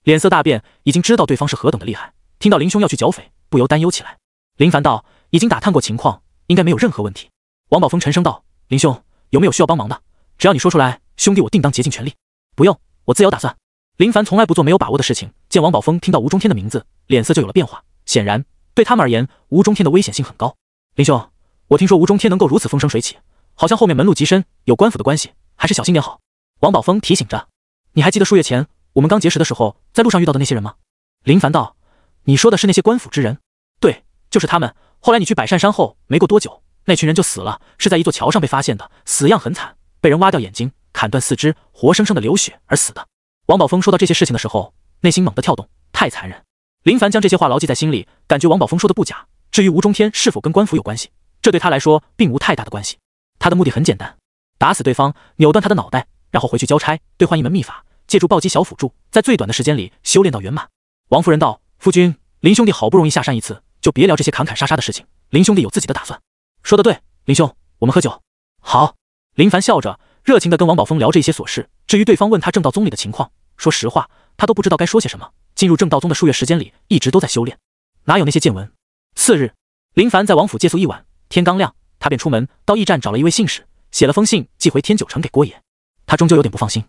脸色大变，已经知道对方是何等的厉害，听到林兄要去剿匪，不由担忧起来。林凡道：已经打探过情况，应该没有任何问题。王宝峰沉声道：林兄，有没有需要帮忙的？只要你说出来，兄弟我定当竭尽全力。不用，我自有打算。林凡从来不做没有把握的事情，见王宝峰听到吴中天的名字，脸色就有了变化，显然对他们而言，吴中天的危险性很高。林兄，我听说吴中天能够如此风生水起，好像后面门路极深，有官府的关系，还是小心点好。王宝峰提醒着。你还记得数月前我们刚结识的时候在路上遇到的那些人吗？林凡道：你说的是那些官府之人？对，就是他们。后来你去百善山后没过多久，那群人就死了，是在一座桥上被发现的，死样很惨，被人挖掉眼睛，砍断四肢，活生生的流血而死的。王宝峰说到这些事情的时候，内心猛地跳动，太残忍。林凡将这些话牢记在心里，感觉王宝峰说的不假。至于吴中天是否跟官府有关系，这对他来说并无太大的关系。他的目的很简单，打死对方，扭断他的脑袋，然后回去交差，兑换一门秘法，借助暴击小辅助，在最短的时间里修炼到圆满。王夫人道：夫君，林兄弟好不容易下山一次，就别聊这些砍砍杀杀的事情，林兄弟有自己的打算。说得对，林兄，我们喝酒。好。林凡笑着热情地跟王宝峰聊这些琐事。至于对方问他正道宗里的情况，说实话他都不知道该说些什么。进入正道宗的数月时间里一直都在修炼，哪有那些见闻。次日，林凡在王府借宿一晚，天刚亮他便出门到驿站找了一位信使，写了封信寄回天九城给郭爷。他终究有点不放心，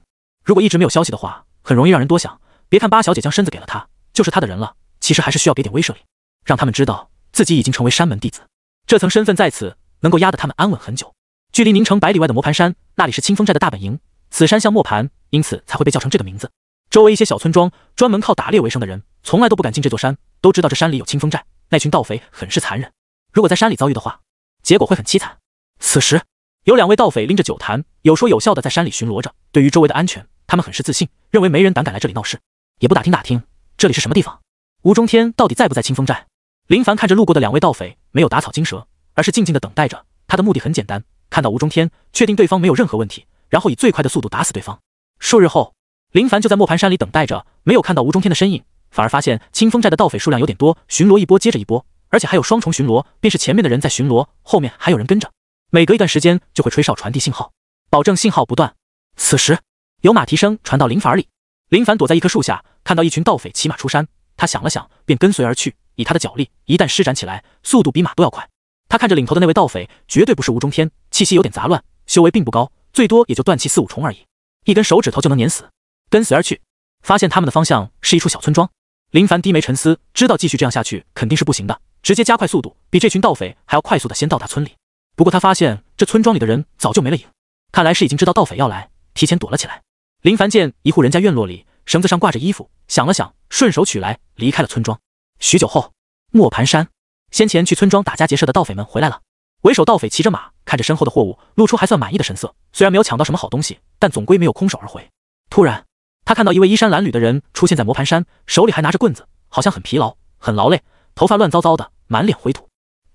如果一直没有消息的话，很容易让人多想。别看八小姐将身子给了他，就是他的人了，其实还是需要给点威慑力，让他们知道自己已经成为山门弟子，这层身份在此能够压得他们安稳很久。距离宁城100里外的磨盘山，那里是清风寨的大本营，此山像磨盘，因此才会被叫成这个名字。周围一些小村庄专门靠打猎为生的人从来都不敢进这座山，都知道这山里有清风寨，那群盗匪很是残忍，如果在山里遭遇的话，结果会很凄惨。此时有2位盗匪拎着酒坛，有说有笑的在山里巡逻着。对于周围的安全，他们很是自信，认为没人胆敢来这里闹事，也不打听打听这里是什么地方。吴中天到底在不在清风寨？林凡看着路过的2位盗匪，没有打草惊蛇，而是静静的等待着。他的目的很简单，看到吴中天，确定对方没有任何问题，然后以最快的速度打死对方。数日后，林凡就在磨盘山里等待着，没有看到吴中天的身影，反而发现清风寨的盗匪数量有点多，巡逻一波接着一波，而且还有双重巡逻，便是前面的人在巡逻，后面还有人跟着，每隔一段时间就会吹哨传递信号，保证信号不断。此时有马蹄声传到林凡里，林凡躲在一棵树下，看到一群盗匪骑马出山，他想了想，便跟随而去。以他的脚力，一旦施展起来，速度比马都要快。他看着领头的那位盗匪，绝对不是吴中天，气息有点杂乱，修为并不高，最多也就断气4、5重而已，一根手指头就能碾死。跟随而去，发现他们的方向是一处小村庄。林凡低眉沉思，知道继续这样下去肯定是不行的，直接加快速度，比这群盗匪还要快速的先到达村里。不过他发现这村庄里的人早就没了影，看来是已经知道盗匪要来，提前躲了起来。林凡见一户人家院落里绳子上挂着衣服，想了想，顺手取来，离开了村庄。许久后，磨盘山，先前去村庄打家劫舍的盗匪们回来了。为首盗匪骑着马，看着身后的货物，露出还算满意的神色。虽然没有抢到什么好东西，但总归没有空手而回。突然，他看到一位衣衫褴褛的人出现在磨盘山，手里还拿着棍子，好像很疲劳，很劳累，头发乱糟糟的，满脸灰土。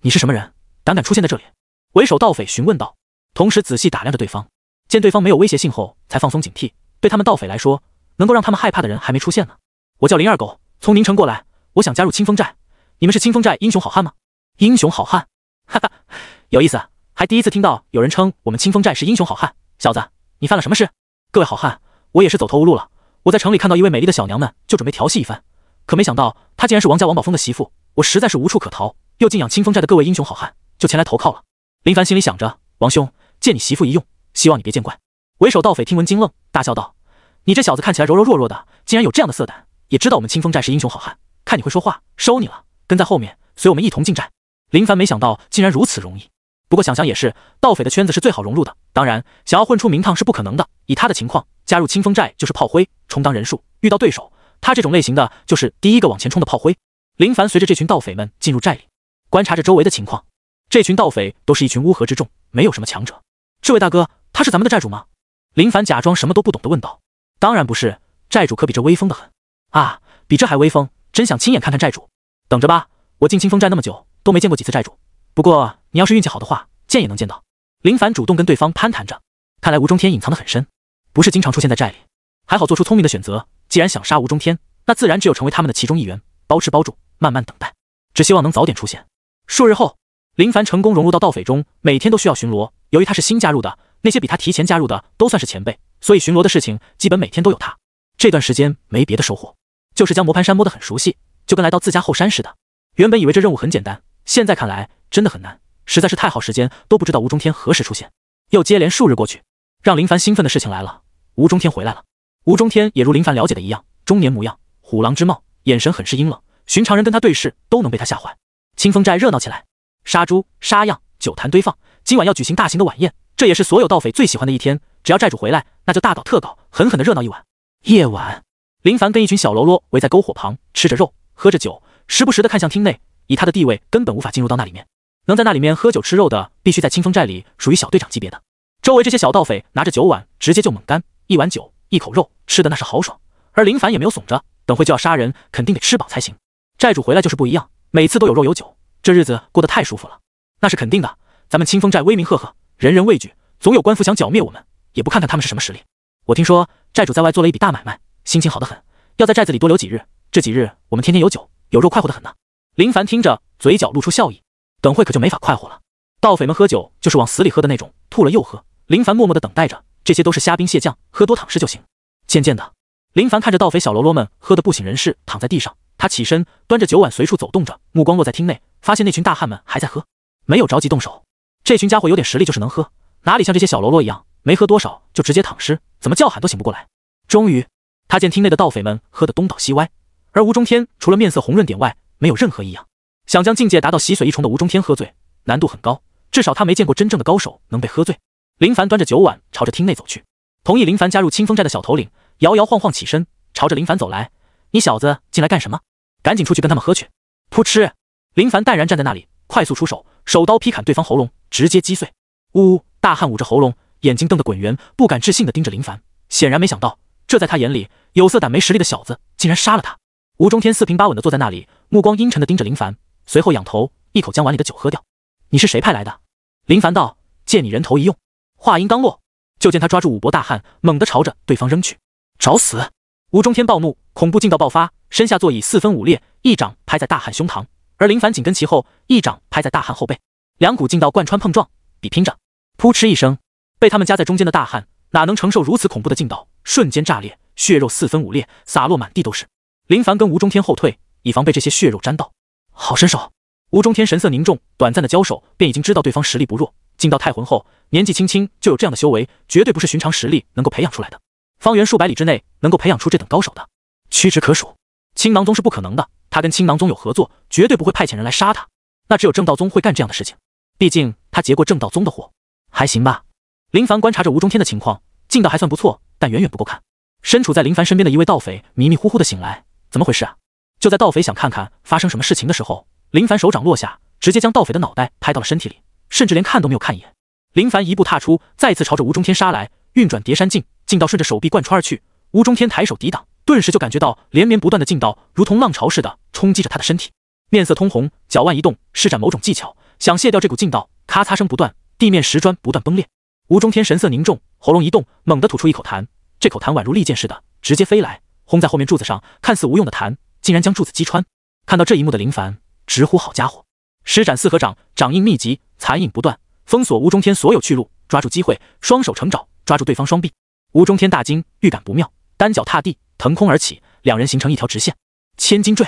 你是什么人？胆敢出现在这里？为首盗匪询问道，同时仔细打量着对方。见对方没有威胁性后，才放松警惕。对他们盗匪来说，能够让他们害怕的人还没出现呢。我叫林二狗，从宁城过来，我想加入清风寨。你们是清风寨英雄好汉吗？英雄好汉，哈哈，有意思，还第一次听到有人称我们清风寨是英雄好汉。小子，你犯了什么事？各位好汉，我也是走投无路了。我在城里看到一位美丽的小娘们，就准备调戏一番，可没想到她竟然是王家王宝峰的媳妇，我实在是无处可逃，又敬仰清风寨的各位英雄好汉，就前来投靠了。林凡心里想着，王兄，借你媳妇一用，希望你别见怪。为首盗匪听闻惊愣，大笑道：你这小子看起来柔柔弱弱的，竟然有这样的色胆，也知道我们清风寨是英雄好汉，看你会说话，收你了，跟在后面，随我们一同进寨。林凡没想到竟然如此容易，不过想想也是，盗匪的圈子是最好融入的，当然想要混出名堂是不可能的。以他的情况，加入清风寨就是炮灰，充当人数，遇到对手，他这种类型的就是第一个往前冲的炮灰。林凡随着这群盗匪们进入寨里，观察着周围的情况。这群盗匪都是一群乌合之众，没有什么强者。这位大哥，他是咱们的寨主吗？林凡假装什么都不懂地问道。当然不是，寨主可比这威风得很啊，比这还威风，真想亲眼看看寨主。等着吧，我进清风寨那么久都没见过几次寨主，不过你要是运气好的话，见也能见到。林凡主动跟对方攀谈着，看来吴中天隐藏得很深，不是经常出现在寨里，还好做出聪明的选择。既然想杀吴中天，那自然只有成为他们的其中一员，包吃包住，慢慢等待，只希望能早点出现。数日后，林凡成功融入到盗匪中，每天都需要巡逻。由于他是新加入的，那些比他提前加入的都算是前辈，所以巡逻的事情基本每天都有他。这段时间没别的收获，就是将磨盘山摸得很熟悉，就跟来到自家后山似的。原本以为这任务很简单，现在看来真的很难，实在是太耗时间，都不知道吴中天何时出现。又接连数日过去，让林凡兴奋的事情来了，吴中天回来了。吴中天也如林凡了解的一样，中年模样，虎狼之貌，眼神很是阴冷，寻常人跟他对视都能被他吓坏。清风寨热闹起来，杀猪杀样，酒坛堆放，今晚要举行大型的晚宴，这也是所有盗匪最喜欢的一天。只要寨主回来，那就大搞特搞，狠狠的热闹一晚。夜晚，林凡跟一群小喽啰围在篝火旁，吃着肉，喝着酒，时不时的看向厅内。以他的地位，根本无法进入到那里面。能在那里面喝酒吃肉的，必须在清风寨里属于小队长级别的。周围这些小盗匪拿着酒碗，直接就猛干，一碗酒，一口肉，吃的那是豪爽。而林凡也没有怂着，等会就要杀人，肯定得吃饱才行。寨主回来就是不一样，每次都有肉有酒，这日子过得太舒服了。那是肯定的，咱们清风寨威名赫赫，人人畏惧，总有官府想剿灭我们，也不看看他们是什么实力。我听说寨主在外做了一笔大买卖，心情好得很，要在寨子里多留几日。这几日我们天天有酒有肉，快活得很呢。林凡听着，嘴角露出笑意。等会可就没法快活了。盗匪们喝酒就是往死里喝的那种，吐了又喝。林凡默默地等待着，这些都是虾兵蟹将，喝多躺尸就行。渐渐的，林凡看着盗匪小喽啰们喝得不省人事，躺在地上，他起身端着酒碗随处走动着，目光落在厅内，发现那群大汉们还在喝，没有着急动手。这群家伙有点实力就是能喝，哪里像这些小喽啰一样，没喝多少就直接躺尸，怎么叫喊都醒不过来。终于，他见厅内的盗匪们喝得东倒西歪，而吴中天除了面色红润点外，没有任何异样。想将境界达到洗水一重的吴中天喝醉，难度很高，至少他没见过真正的高手能被喝醉。林凡端着酒碗朝着厅内走去，同意林凡加入清风寨的小头领摇摇晃晃起身，朝着林凡走来。你小子进来干什么？赶紧出去跟他们喝去！噗嗤！林凡淡然站在那里，快速出手，手刀劈砍对方喉咙，直接击碎。呜！大汉捂着喉咙，眼睛瞪得滚圆，不敢置信地盯着林凡，显然没想到，这在他眼里有色胆没实力的小子竟然杀了他。吴中天四平八稳地坐在那里，目光阴沉地盯着林凡，随后仰头一口将碗里的酒喝掉。你是谁派来的？林凡道：借你人头一用。话音刚落，就见他抓住武博大汉，猛地朝着对方扔去。找死！吴中天暴怒，恐怖劲道爆发，身下座椅四分五裂，一掌拍在大汉胸膛，而林凡紧跟其后，一掌拍在大汉后背，两股劲道贯穿碰撞，比拼着。噗嗤一声，被他们夹在中间的大汉哪能承受如此恐怖的劲道，瞬间炸裂，血肉四分五裂，洒落满地都是。林凡跟吴中天后退，以防被这些血肉沾到。好身手！吴中天神色凝重，短暂的交手便已经知道对方实力不弱，劲道太浑厚，年纪轻轻就有这样的修为，绝对不是寻常实力能够培养出来的。方圆数百里之内能够培养出这等高手的，屈指可数。青囊宗是不可能的，他跟青囊宗有合作，绝对不会派遣人来杀他。那只有正道宗会干这样的事情，毕竟他结过正道宗的祸。还行吧。林凡观察着吴中天的情况，劲道还算不错，但远远不够看。身处在林凡身边的一位盗匪迷迷糊糊的醒来，怎么回事啊？就在盗匪想看看发生什么事情的时候，林凡手掌落下，直接将盗匪的脑袋拍到了身体里，甚至连看都没有看一眼。林凡一步踏出，再次朝着吴中天杀来，运转叠山劲，劲道顺着手臂贯穿而去。吴中天抬手抵挡，顿时就感觉到连绵不断的劲道如同浪潮似的冲击着他的身体，面色通红，脚腕一动，施展某种技巧，想卸掉这股劲道。咔嚓声不断，地面石砖不断崩裂。吴中天神色凝重，喉咙一动，猛地吐出一口痰，这口痰宛如利箭似的直接飞来，轰在后面柱子上，看似无用的痰竟然将柱子击穿。看到这一幕的林凡直呼好家伙，施展四合掌，掌印密集，残影不断，封锁吴中天所有去路，抓住机会，双手成爪抓住对方双臂。吴中天大惊，预感不妙，单脚踏地，腾空而起，两人形成一条直线。千斤坠，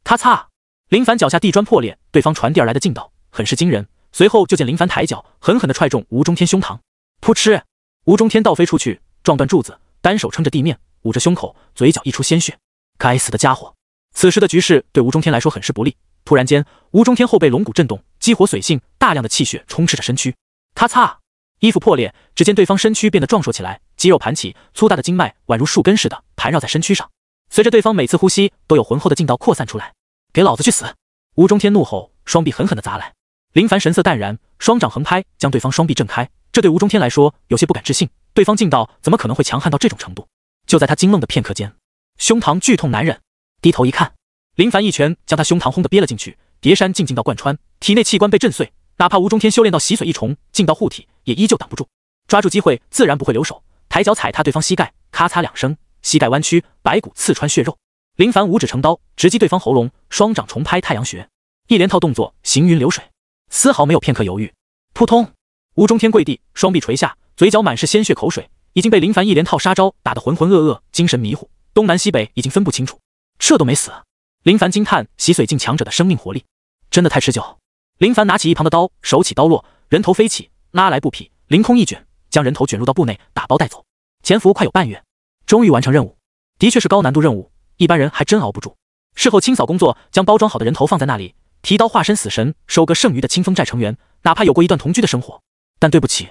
咔嚓！林凡脚下地砖破裂，对方传递而来的劲道很是惊人。随后就见林凡抬脚狠狠地踹中吴中天胸膛，噗嗤！吴中天倒飞出去，撞断柱子，单手撑着地面，捂着胸口，嘴角溢出鲜血。该死的家伙！此时的局势对吴中天来说很是不利。突然间，吴中天后背龙骨震动，激活髓性，大量的气血充斥着身躯。咔嚓！衣服破裂，只见对方身躯变得壮硕起来，肌肉盘起，粗大的经脉宛如树根似的盘绕在身躯上。随着对方每次呼吸，都有浑厚的劲道扩散出来。给老子去死！吴中天怒吼，双臂狠狠地砸来。林凡神色淡然，双掌横拍，将对方双臂震开。这对吴中天来说有些不敢置信，对方劲道怎么可能会强悍到这种程度？就在他惊愣的片刻间，胸膛剧痛难忍，低头一看，林凡一拳将他胸膛轰得憋了进去，叠山劲道贯穿，体内器官被震碎。哪怕吴中天修炼到洗髓一重，劲道护体也依旧挡不住。抓住机会自然不会留手，抬脚踩踏对方膝盖，咔嚓两声，膝盖弯曲，白骨刺穿血肉。林凡五指成刀，直击对方喉咙，双掌重拍太阳穴，一连套动作行云流水，丝毫没有片刻犹豫。扑通！吴中天跪地，双臂垂下，嘴角满是鲜血口水，已经被林凡一连套杀招打得浑浑噩噩，精神迷糊，东南西北已经分不清楚。这都没死！林凡惊叹洗髓境强者的生命活力，真的太持久。林凡拿起一旁的刀，手起刀落，人头飞起，拉来布匹，凌空一卷，将人头卷入到布内，打包带走。潜伏快有半月，终于完成任务。的确是高难度任务，一般人还真熬不住。事后清扫工作，将包装好的人头放在那里，提刀化身死神，收割剩余的清风寨成员，哪怕有过一段同居的生活，但对不起，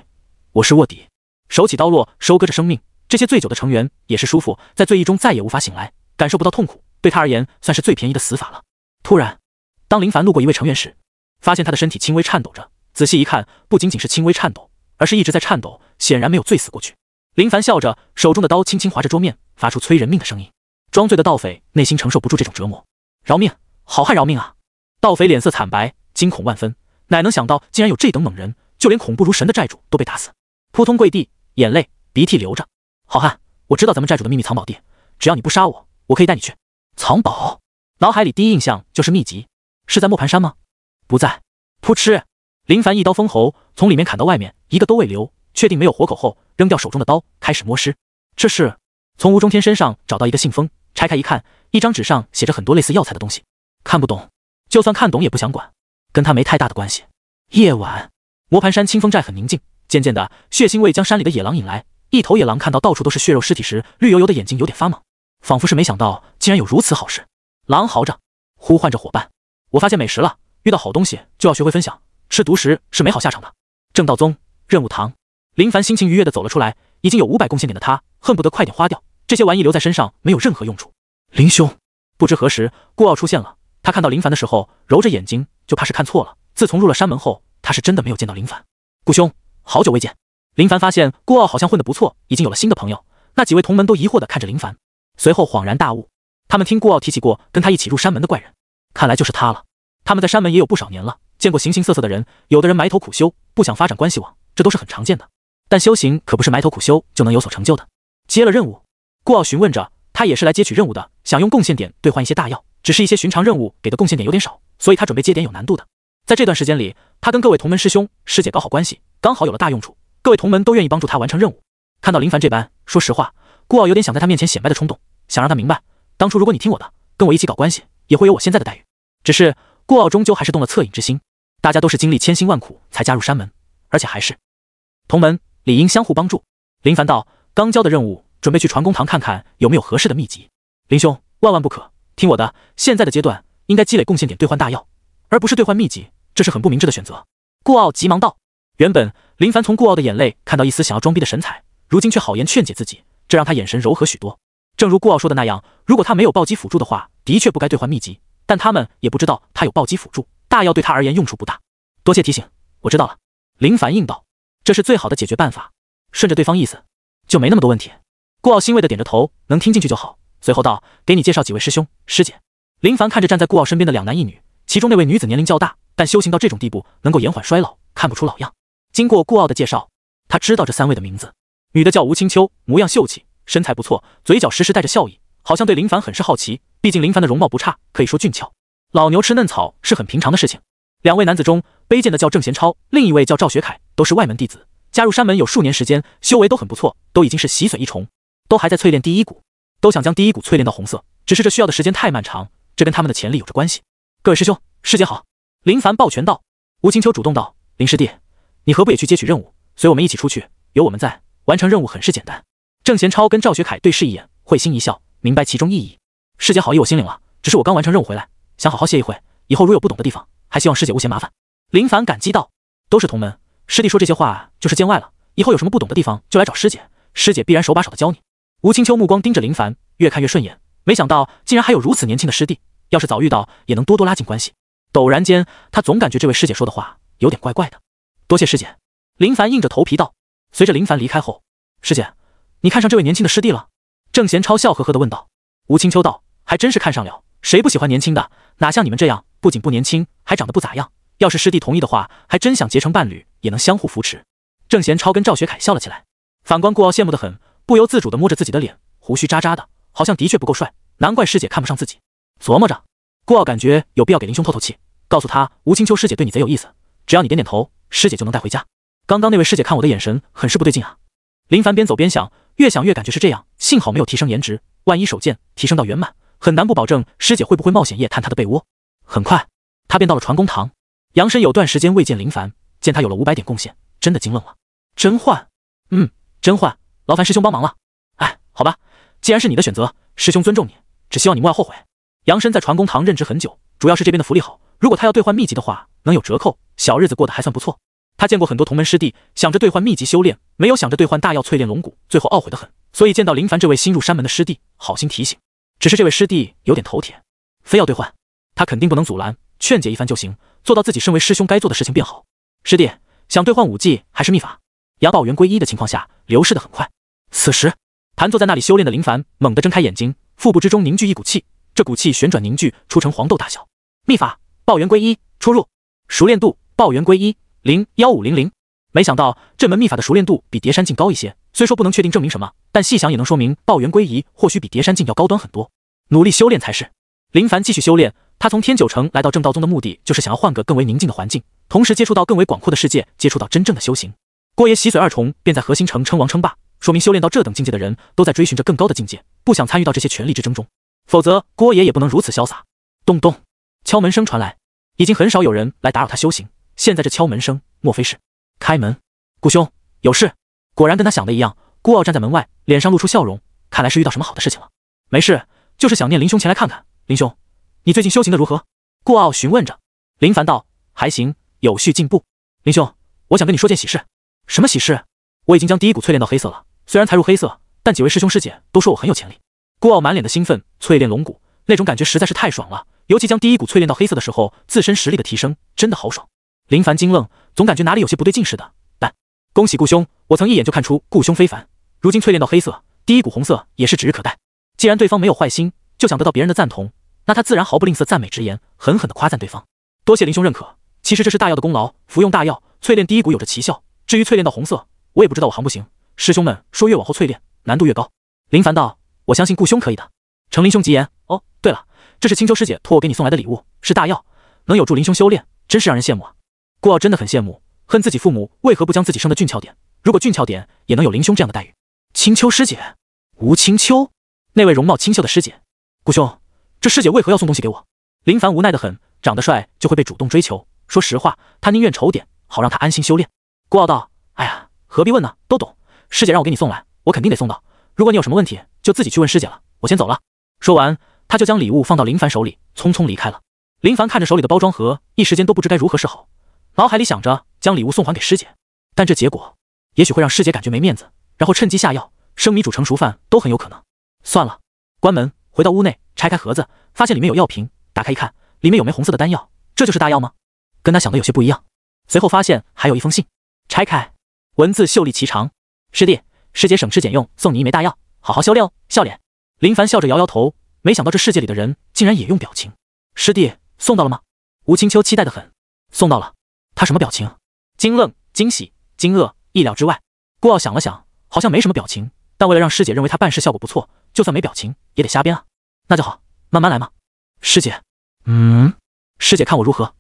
我是卧底。手起刀落，收割着生命，这些醉酒的成员也是舒服，在醉意中再也无法醒来，感受不到痛苦，对他而言算是最便宜的死法了。突然，当林凡路过一位成员时，发现他的身体轻微颤抖着，仔细一看，不仅仅是轻微颤抖，而是一直在颤抖，显然没有醉死过去。林凡笑着，手中的刀轻轻划着桌面，发出催人命的声音。装醉的盗匪内心承受不住这种折磨，饶命，好汉饶命啊！盗匪脸色惨白，惊恐万分，哪能想到竟然有这等猛人，就连恐怖如神的债主都被打死，扑通跪地，眼泪鼻涕流着。好汉，我知道咱们债主的秘密藏宝地，只要你不杀我，我可以带你去。藏宝？脑海里第一印象就是秘籍，是在磨盘山吗？不在。噗嗤，林凡一刀封喉，从里面砍到外面，一个都未留，确定没有活口后，扔掉手中的刀，开始摸尸。这是从吴中天身上找到一个信封，拆开一看，一张纸上写着很多类似药材的东西，看不懂，就算看懂也不想管，跟他没太大的关系。夜晚，磨盘山清风寨很宁静，渐渐的，血腥味将山里的野狼引来。一头野狼看到到处都是血肉尸体时，绿油油的眼睛有点发懵，仿佛是没想到竟然有如此好事。狼嚎着，呼唤着伙伴。我发现美食了，遇到好东西就要学会分享，吃独食是没好下场的。正道宗任务堂，林凡心情愉悦的走了出来，已经有500贡献点的他，恨不得快点花掉，这些玩意留在身上没有任何用处。林兄，不知何时顾傲出现了，他看到林凡的时候揉着眼睛，就怕是看错了。自从入了山门后，他是真的没有见到林凡。顾兄，好久未见。林凡发现顾傲好像混得不错，已经有了新的朋友。那几位同门都疑惑地看着林凡，随后恍然大悟，他们听顾傲提起过跟他一起入山门的怪人，看来就是他了。他们在山门也有不少年了，见过形形色色的人，有的人埋头苦修，不想发展关系网，这都是很常见的。但修行可不是埋头苦修就能有所成就的。接了任务，顾傲询问着，他也是来接取任务的，想用贡献点兑换一些大药，只是一些寻常任务给的贡献点有点少，所以他准备接点有难度的。在这段时间里，他跟各位同门师兄师姐搞好关系，刚好有了大用处，各位同门都愿意帮助他完成任务。看到林凡这般，说实话，顾傲有点想在他面前显摆的冲动，想让他明白，当初如果你听我的，跟我一起搞关系，也会有我现在的待遇。只是顾傲终究还是动了恻隐之心，大家都是经历千辛万苦才加入山门，而且还是同门，理应相互帮助。林凡道，刚交的任务，准备去传功堂看看有没有合适的秘籍。林兄，万万不可，听我的，现在的阶段应该积累贡献点兑换大药，而不是兑换秘籍，这是很不明智的选择。顾傲急忙道。原本林凡从顾傲的眼泪看到一丝想要装逼的神采，如今却好言劝解自己，这让他眼神柔和许多。正如顾傲说的那样，如果他没有暴击辅助的话，的确不该兑换秘籍，但他们也不知道他有暴击辅助，大药对他而言用处不大。多谢提醒，我知道了。林凡应道，这是最好的解决办法，顺着对方意思，就没那么多问题。顾傲欣慰的点着头，能听进去就好。随后道，给你介绍几位师兄师姐。林凡看着站在顾傲身边的2男1女，其中那位女子年龄较大，但修行到这种地步，能够延缓衰老，看不出老样。经过顾傲的介绍，他知道这3位的名字。女的叫吴青秋，模样秀气，身材不错，嘴角时时带着笑意，好像对林凡很是好奇，毕竟林凡的容貌不差，可以说俊俏。老牛吃嫩草是很平常的事情。2位男子中，卑贱的叫郑贤超，另一位叫赵学凯，都是外门弟子，加入山门有数年时间，修为都很不错，都已经是洗髓一重，都还在淬炼第一股，都想将第一股淬炼到红色，只是这需要的时间太漫长，这跟他们的潜力有着关系。各位师兄师姐好。林凡抱拳道。吴青秋主动道，林师弟，你何不也去接取任务，随我们一起出去，有我们在，完成任务很是简单。郑贤超跟赵学凯对视一眼，会心一笑，明白其中意义。师姐好意我心领了，只是我刚完成任务回来，想好好歇一会，以后如有不懂的地方，还希望师姐勿嫌麻烦。林凡感激道。都是同门，师弟说这些话就是见外了，以后有什么不懂的地方就来找师姐，师姐必然手把手的教你。吴青秋目光盯着林凡，越看越顺眼，没想到竟然还有如此年轻的师弟，要是早遇到也能多多拉近关系。陡然间，他总感觉这位师姐说的话有点怪怪的。多谢师姐。林凡硬着头皮道。随着林凡离开后，师姐，你看上这位年轻的师弟了？郑贤超笑呵呵地问道。吴青秋道，还真是看上了，谁不喜欢年轻的，哪像你们这样，不仅不年轻，还长得不咋样。要是师弟同意的话，还真想结成伴侣，也能相互扶持。郑贤超跟赵学凯笑了起来。反观顾傲羡慕得很，不由自主地摸着自己的脸，胡须渣渣的，好像的确不够帅，难怪师姐看不上自己。琢磨着，顾傲感觉有必要给林兄透透气，告诉他吴青秋师姐对你贼有意思，只要你点点头，师姐就能带回家。刚刚那位师姐看我的眼神很是不对劲啊。林凡边走边想，越想越感觉是这样，幸好没有提升颜值，万一手剑提升到圆满，很难不保证师姐会不会冒险夜探他的被窝。很快，他便到了传功堂。杨深有段时间未见林凡，见他有了500点贡献，真的惊愣了。真换？真换，劳烦师兄帮忙了。哎，好吧，既然是你的选择，师兄尊重你，只希望你莫要后悔。杨深在传功堂任职很久，主要是这边的福利好，如果他要兑换秘籍的话，能有折扣，小日子过得还算不错。他见过很多同门师弟想着兑换秘籍修炼，没有想着兑换大药淬炼龙骨，最后懊悔得很。所以见到林凡这位新入山门的师弟，好心提醒。只是这位师弟有点头铁，非要兑换，他肯定不能阻拦，劝解一番就行，做到自己身为师兄该做的事情便好。师弟，想兑换武技还是秘法？杨抱元归一的情况下，流逝得很快。此时，盘坐在那里修炼的林凡猛地睁开眼睛，腹部之中凝聚一股气，这股气旋转凝聚，出成黄豆大小。秘法抱元归一，出入熟练度抱元归一01500。没想到这门秘法的熟练度比叠山镜高一些，虽说不能确定证明什么，但细想也能说明抱元归一或许比叠山镜要高端很多。努力修炼才是。林凡继续修炼，他从天九城来到正道宗的目的就是想要换个更为宁静的环境，同时接触到更为广阔的世界，接触到真正的修行。郭爷洗嘴二重便在核心城称王称霸，说明修炼到这等境界的人都在追寻着更高的境界，不想参与到这些权力之争中，否则郭爷也不能如此潇洒。咚咚，敲门声传来，已经很少有人来打扰他修行，现在这敲门声，莫非是开门？顾兄，有事。果然跟他想的一样，顾傲站在门外，脸上露出笑容，看来是遇到什么好的事情了。没事，就是想念林兄前来看看。林兄，你最近修行的如何？顾傲询问着。林凡道：还行，有序进步。林兄，我想跟你说件喜事。什么喜事？我已经将第一股淬炼到黑色了，虽然才入黑色，但几位师兄师姐都说我很有潜力。顾傲满脸的兴奋，淬炼龙骨，那种感觉实在是太爽了，尤其将第一股淬炼到黑色的时候，自身实力的提升真的好爽。林凡惊愣，总感觉哪里有些不对劲似的，但恭喜顾兄，我曾一眼就看出顾兄非凡，如今淬炼到黑色，第一股红色也是指日可待。既然对方没有坏心，就想得到别人的赞同，那他自然毫不吝啬赞美之言，狠狠地夸赞对方。多谢林兄认可，其实这是大药的功劳，服用大药淬炼第一股有着奇效，至于淬炼到红色，我也不知道我行不行，师兄们说越往后淬炼难度越高。林凡道：我相信顾兄可以的。承林兄吉言。哦，对了，这是青丘师姐托我给你送来的礼物，是大药，能有助林兄修炼，真是让人羡慕啊。顾傲真的很羡慕，恨自己父母为何不将自己生的俊俏点，如果俊俏点也能有林兄这样的待遇。青丘师姐，吴青丘，那位容貌清秀的师姐。顾兄，这师姐为何要送东西给我？林凡无奈的很，长得帅就会被主动追求，说实话，他宁愿丑点，好让他安心修炼。顾傲道：哎呀，何必问呢，都懂。师姐让我给你送来，我肯定得送到。如果你有什么问题，就自己去问师姐了，我先走了。说完，他就将礼物放到林凡手里，匆匆离开了。林凡看着手里的包装盒，一时间都不知该如何是好，脑海里想着将礼物送还给师姐，但这结果也许会让师姐感觉没面子，然后趁机下药，生米煮成熟饭都很有可能。算了，关门回到屋内，拆开盒子，发现里面有药瓶，打开一看，里面有枚红色的丹药，这就是大药吗？跟他想的有些不一样。随后发现还有一封信，拆开，文字秀丽奇长。师弟，师姐省吃俭用送你一枚大药，好好修炼哦，笑脸。林凡笑着摇摇头，没想到这世界里的人竟然也用表情。师弟送到了吗？吴青丘期待的很。送到了。他什么表情？惊愣、惊喜、惊愕，意料之外。顾傲想了想，好像没什么表情，但为了让师姐认为他办事效果不错，就算没表情也得瞎编啊。那就好，慢慢来嘛。师姐，师姐看我如何？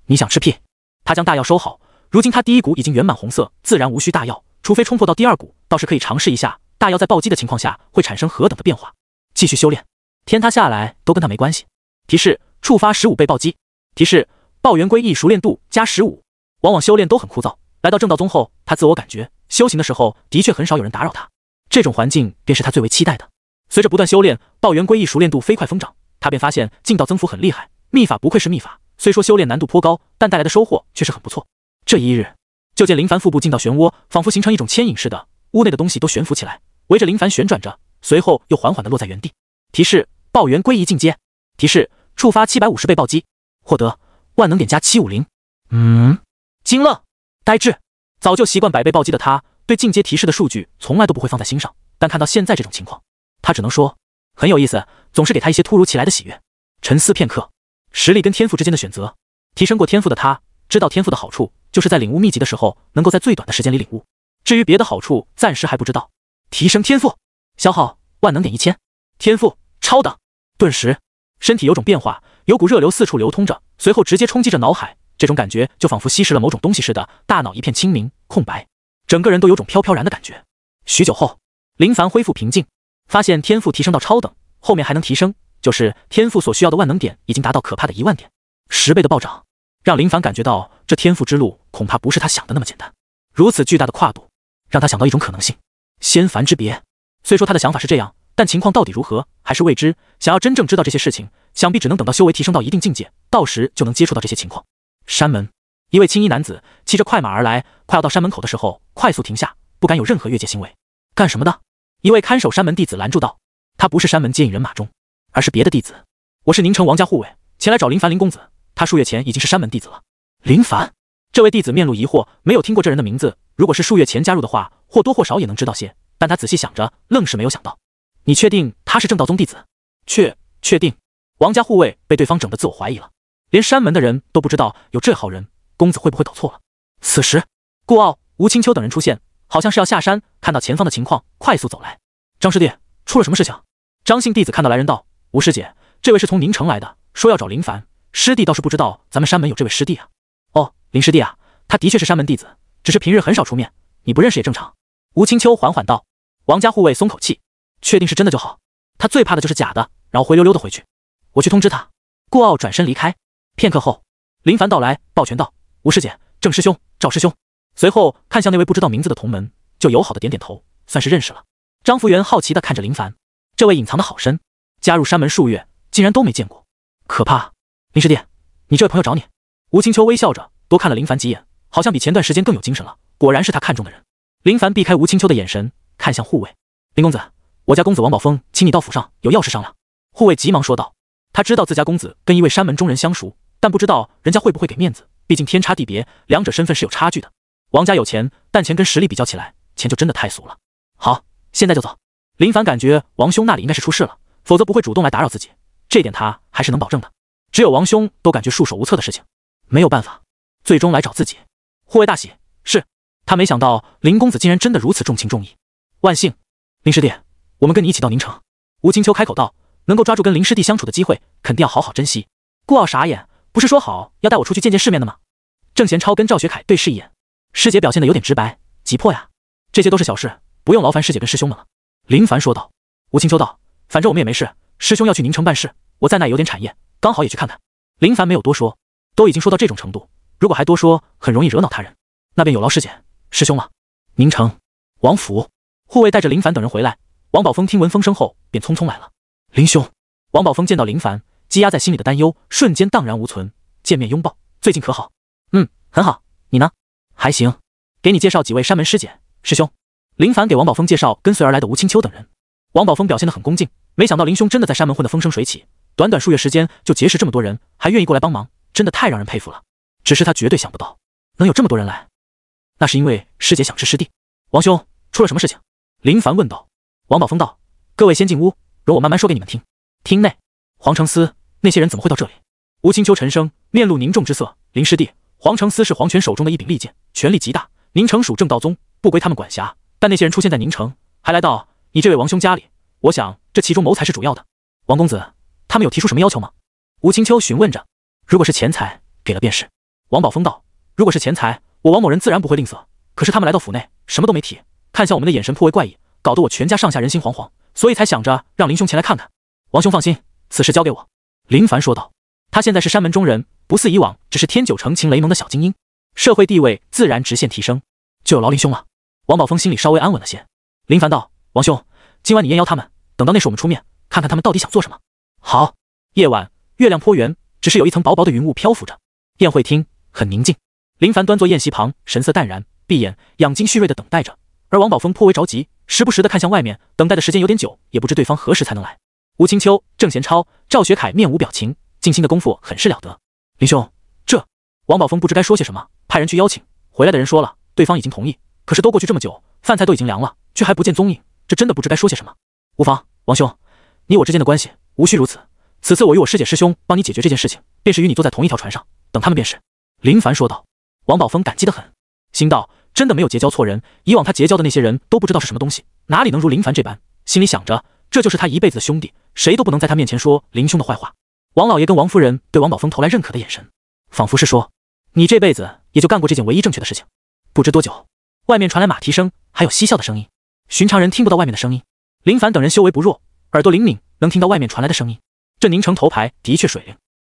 你想吃屁？他将大药收好，如今他第一股已经圆满红色，自然无需大药，除非冲破到第二股，倒是可以尝试一下大药在暴击的情况下会产生何等的变化。继续修炼，天塌下来都跟他没关系。提示：触发15倍暴击。提示：抱元归一熟练度加15。往往修炼都很枯燥，来到正道宗后，他自我感觉修行的时候的确很少有人打扰他，这种环境便是他最为期待的。随着不断修炼，抱元归一熟练度飞快疯长，他便发现劲道增幅很厉害，秘法不愧是秘法，虽说修炼难度颇高，但带来的收获却是很不错。这一日，就见林凡腹部进到漩涡，仿佛形成一种牵引似的，屋内的东西都悬浮起来，围着林凡旋转着，随后又缓缓地落在原地。提示：抱元归一进阶。提示：触发750倍暴击，获得万能点加750。惊愣，呆滞。早就习惯100倍暴击的他，对进阶提示的数据从来都不会放在心上，但看到现在这种情况，他只能说很有意思，总是给他一些突如其来的喜悦。沉思片刻，实力跟天赋之间的选择，提升过天赋的他知道天赋的好处就是在领悟秘籍的时候能够在最短的时间里领悟，至于别的好处暂时还不知道。提升天赋，消耗万能点1000，天赋超等。顿时身体有种变化，有股热流四处流通着，随后直接冲击着脑海，这种感觉就仿佛吸食了某种东西似的，大脑一片清明空白，整个人都有种飘飘然的感觉。许久后，林凡恢复平静，发现天赋提升到超等，后面还能提升，就是天赋所需要的万能点已经达到可怕的10000点，10倍的暴涨，让林凡感觉到这天赋之路恐怕不是他想的那么简单。如此巨大的跨度，让他想到一种可能性：仙凡之别。虽说他的想法是这样，但情况到底如何还是未知。想要真正知道这些事情，想必只能等到修为提升到一定境界，到时就能接触到这些情况。山门一位青衣男子骑着快马而来，快要到山门口的时候，快速停下，不敢有任何越界行为。干什么的？一位看守山门弟子拦住道：“他不是山门接引人马中，而是别的弟子。我是宁城王家护卫，前来找林凡林公子。他数月前已经是山门弟子了。”林凡，这位弟子面露疑惑，没有听过这人的名字。如果是数月前加入的话，或多或少也能知道些。但他仔细想着，愣是没有想到。你确定他是正道宗弟子？确定。王家护卫被对方整得自我怀疑了，连山门的人都不知道有这号人，公子会不会搞错了？此时，顾傲、吴青秋等人出现，好像是要下山，看到前方的情况，快速走来。张师弟，出了什么事情？张姓弟子看到来人道：“吴师姐，这位是从宁城来的，说要找林凡。师弟倒是不知道咱们山门有这位师弟啊。”“哦，林师弟啊，他的确是山门弟子，只是平日很少出面，你不认识也正常。”吴青秋缓缓道。王家护卫松口气，确定是真的就好，他最怕的就是假的，然后灰溜溜的回去。我去通知他。顾傲转身离开。片刻后，林凡到来，抱拳道：“吴师姐，郑师兄，赵师兄。”随后看向那位不知道名字的同门，就友好的点点头，算是认识了。张福元好奇的看着林凡，这位隐藏的好深，加入山门数月，竟然都没见过，可怕。林师弟，你这位朋友找你。吴青秋微笑着，多看了林凡几眼，好像比前段时间更有精神了，果然是他看中的人。林凡避开吴青秋的眼神，看向护卫：“林公子，我家公子王宝峰请你到府上，有要事商量。”护卫急忙说道：“他知道自家公子跟一位山门中人相熟，但不知道人家会不会给面子，毕竟天差地别，两者身份是有差距的。王家有钱，但钱跟实力比较起来，钱就真的太俗了。”“好，现在就走。”林凡感觉王兄那里应该是出事了，否则不会主动来打扰自己，这点他还是能保证的。只有王兄都感觉束手无策的事情，没有办法，最终来找自己。护卫大喜，是。他没想到林公子竟然真的如此重情重义，万幸。林师弟，我们跟你一起到宁城。吴青秋开口道：“能够抓住跟林师弟相处的机会，肯定要好好珍惜。”顾傲傻眼，不是说好要带我出去见见世面的吗？郑贤超跟赵学凯对视一眼，师姐表现得有点直白急迫呀。这些都是小事，不用劳烦师姐跟师兄们了。林凡说道。吴青秋道：“反正我们也没事，师兄要去宁城办事，我在那有点产业，刚好也去看看。”林凡没有多说，都已经说到这种程度，如果还多说，很容易惹恼他人。那便有劳师姐师兄了。宁城王府，护卫带着林凡等人回来。王宝峰听闻风声后，便匆匆来了。林兄，王宝峰见到林凡，积压在心里的担忧瞬间荡然无存。见面拥抱，最近可好？很好。你呢？还行。给你介绍几位山门师姐师兄。林凡给王宝峰介绍跟随而来的吴青秋等人。王宝峰表现得很恭敬，没想到林兄真的在山门混得风生水起，短短数月时间就结识这么多人，还愿意过来帮忙，真的太让人佩服了。只是他绝对想不到能有这么多人来。那是因为师姐想吃师弟。王兄，出了什么事情？林凡问道。王宝峰道：“各位先进屋，容我慢慢说给你们听。”厅内，黄承思那些人怎么会到这里？吴青秋沉声，面露凝重之色：“林师弟，黄承思是皇权手中的一柄利剑，权力极大。宁城属正道宗，不归他们管辖。但那些人出现在宁城，还来到你这位王兄家里，我想这其中谋财是主要的。王公子，他们有提出什么要求吗？”吴青秋询问着。如果是钱财，给了便是。王宝峰道：“如果是钱财，我王某人自然不会吝啬。可是他们来到府内，什么都没提，看向我们的眼神颇为怪异，搞得我全家上下人心惶惶，所以才想着让林兄前来看看。”王兄放心，此事交给我。”林凡说道。他现在是山门中人，不似以往只是天九成秦雷盟的小精英，社会地位自然直线提升，就有劳林兄了。王宝峰心里稍微安稳了些。林凡道：“王兄，今晚你宴邀他们，等到那时我们出面，看看他们到底想做什么。”好。夜晚，月亮颇圆，只是有一层薄薄的云雾漂浮着。宴会厅很宁静，林凡端坐宴席旁，神色淡然，闭眼养精蓄锐地等待着。而王宝峰颇为着急，时不时地看向外面，等待的时间有点久，也不知对方何时才能来。吴青秋、郑贤超、赵学凯面无表情，静心的功夫很是了得。林兄，这……王宝峰不知该说些什么，派人去邀请。回来的人说了，对方已经同意，可是都过去这么久，饭菜都已经凉了，却还不见踪影，这真的不知该说些什么。无妨，王兄，你我之间的关系无需如此。此次我与我师姐师兄帮你解决这件事情，便是与你坐在同一条船上，等他们便是。林凡说道。王宝峰感激得很，心道真的没有结交错人，以往他结交的那些人都不知道是什么东西，哪里能如林凡这般？心里想着，这就是他一辈子的兄弟，谁都不能在他面前说林兄的坏话。王老爷跟王夫人对王宝峰投来认可的眼神，仿佛是说，你这辈子也就干过这件唯一正确的事情。不知多久，外面传来马蹄声，还有嬉笑的声音，寻常人听不到外面的声音，林凡等人修为不弱，耳朵灵敏，能听到外面传来的声音。这宁城头牌的确水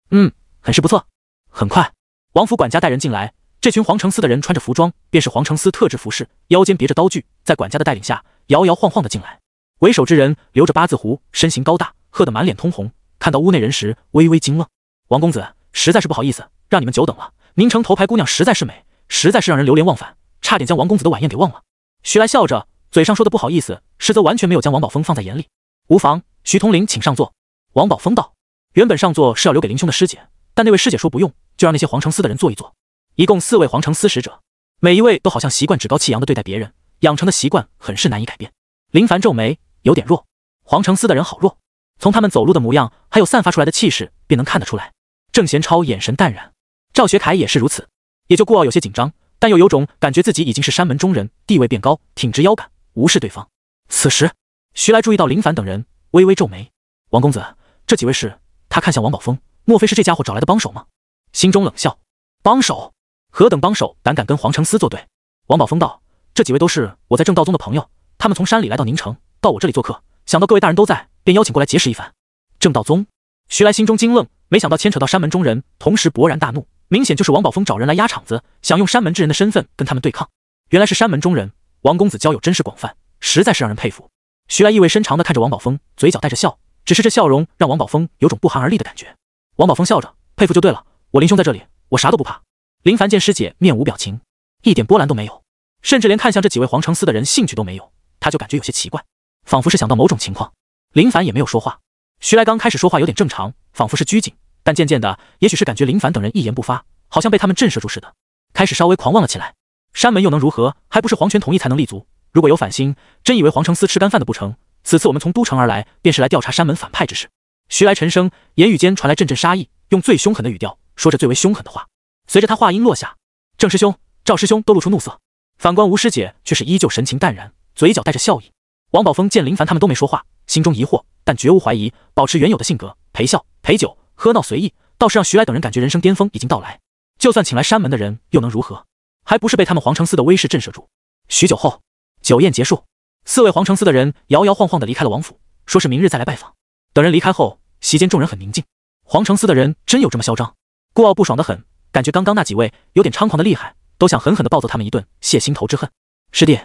灵，很是不错。很快，王府管家带人进来，这群黄承思的人穿着服装，便是黄承思特制服饰，腰间别着刀具，在管家的带领下，摇摇晃晃的进来。为首之人留着八字胡，身形高大，喝得满脸通红，看到屋内人时微微惊愣。王公子，实在是不好意思，让你们久等了，宁城头牌姑娘实在是美，实在是让人流连忘返，差点将王公子的晚宴给忘了。徐来笑着，嘴上说的不好意思，实则完全没有将王宝峰放在眼里。无妨，徐统领请上座。王宝峰道。原本上座是要留给林兄的师姐，但那位师姐说不用，就让那些皇城司的人坐一坐。一共4位皇城司使者，每一位都好像习惯趾高气扬地对待别人，养成的习惯很是难以改变。林凡皱眉，有点弱。皇城司的人好弱，从他们走路的模样，还有散发出来的气势，便能看得出来。郑贤超眼神淡然，赵学凯也是如此。也就顾傲有些紧张，但又有种感觉自己已经是山门中人，地位变高，挺直腰杆，无视对方。此时，徐来注意到林凡等人，微微皱眉。王公子，这几位是？他看向王宝峰，莫非是这家伙找来的帮手吗？心中冷笑，帮手？何等帮手，胆敢跟皇城司作对？王宝峰道，这几位都是我在正道宗的朋友，他们从山里来到宁城，到我这里做客，想到各位大人都在，便邀请过来结识一番。正道宗？徐来心中惊愣，没想到牵扯到山门中人，同时勃然大怒，明显就是王宝峰找人来压场子，想用山门之人的身份跟他们对抗。原来是山门中人，王公子交友真是广泛，实在是让人佩服。徐来意味深长地看着王宝峰，嘴角带着笑，只是这笑容让王宝峰有种不寒而栗的感觉。王宝峰笑着，佩服就对了，我林兄在这里，我啥都不怕。林凡见师姐面无表情，一点波澜都没有，甚至连看向这几位皇城司的人兴趣都没有，他就感觉有些奇怪，仿佛是想到某种情况。林凡也没有说话。徐来刚开始说话有点正常，仿佛是拘谨，但渐渐的，也许是感觉林凡等人一言不发，好像被他们震慑住似的，开始稍微狂妄了起来。山门又能如何？还不是皇权统一才能立足。如果有反心，真以为皇城司吃干饭的不成？此次我们从都城而来，便是来调查山门反派之事。徐来沉声，言语间传来阵阵杀意，用最凶狠的语调说着最为凶狠的话。随着他话音落下，郑师兄、赵师兄都露出怒色，反观吴师姐却是依旧神情淡然，嘴角带着笑意。王宝峰见林凡他们都没说话，心中疑惑，但绝无怀疑，保持原有的性格，陪笑、陪酒、喝闹随意，倒是让徐来等人感觉人生巅峰已经到来。就算请来山门的人，又能如何？还不是被他们皇城司的威势震慑住。许久后，酒宴结束，4位皇城司的人摇摇晃晃地离开了王府，说是明日再来拜访。等人离开后，席间众人很宁静。皇城司的人真有这么嚣张？顾傲不爽得很，感觉刚刚那几位有点猖狂的厉害，都想狠狠地暴揍他们一顿，泄心头之恨。师弟，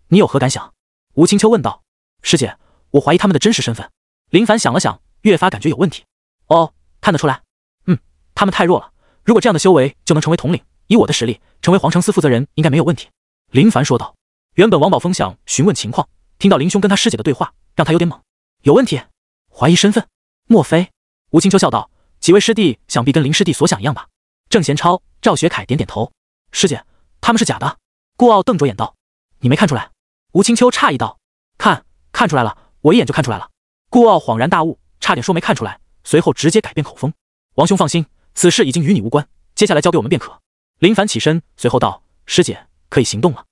你有何感想？吴清秋问道。师姐，我怀疑他们的真实身份。林凡想了想，越发感觉有问题。哦，看得出来。他们太弱了，如果这样的修为就能成为统领，以我的实力，成为皇城司负责人应该没有问题。林凡说道。原本王宝峰想询问情况，听到林兄跟他师姐的对话，让他有点懵。有问题？怀疑身份？莫非？吴清秋笑道。几位师弟想必跟林师弟所想一样吧？郑贤超、赵学凯点点头。师姐，他们是假的。顾傲瞪着眼道。你没看出来？吴清秋诧异道。看出来了，我一眼就看出来了。顾傲恍然大悟，差点说没看出来，随后直接改变口风。王兄放心，此事已经与你无关，接下来交给我们便可。林凡起身，随后道。师姐，可以行动了。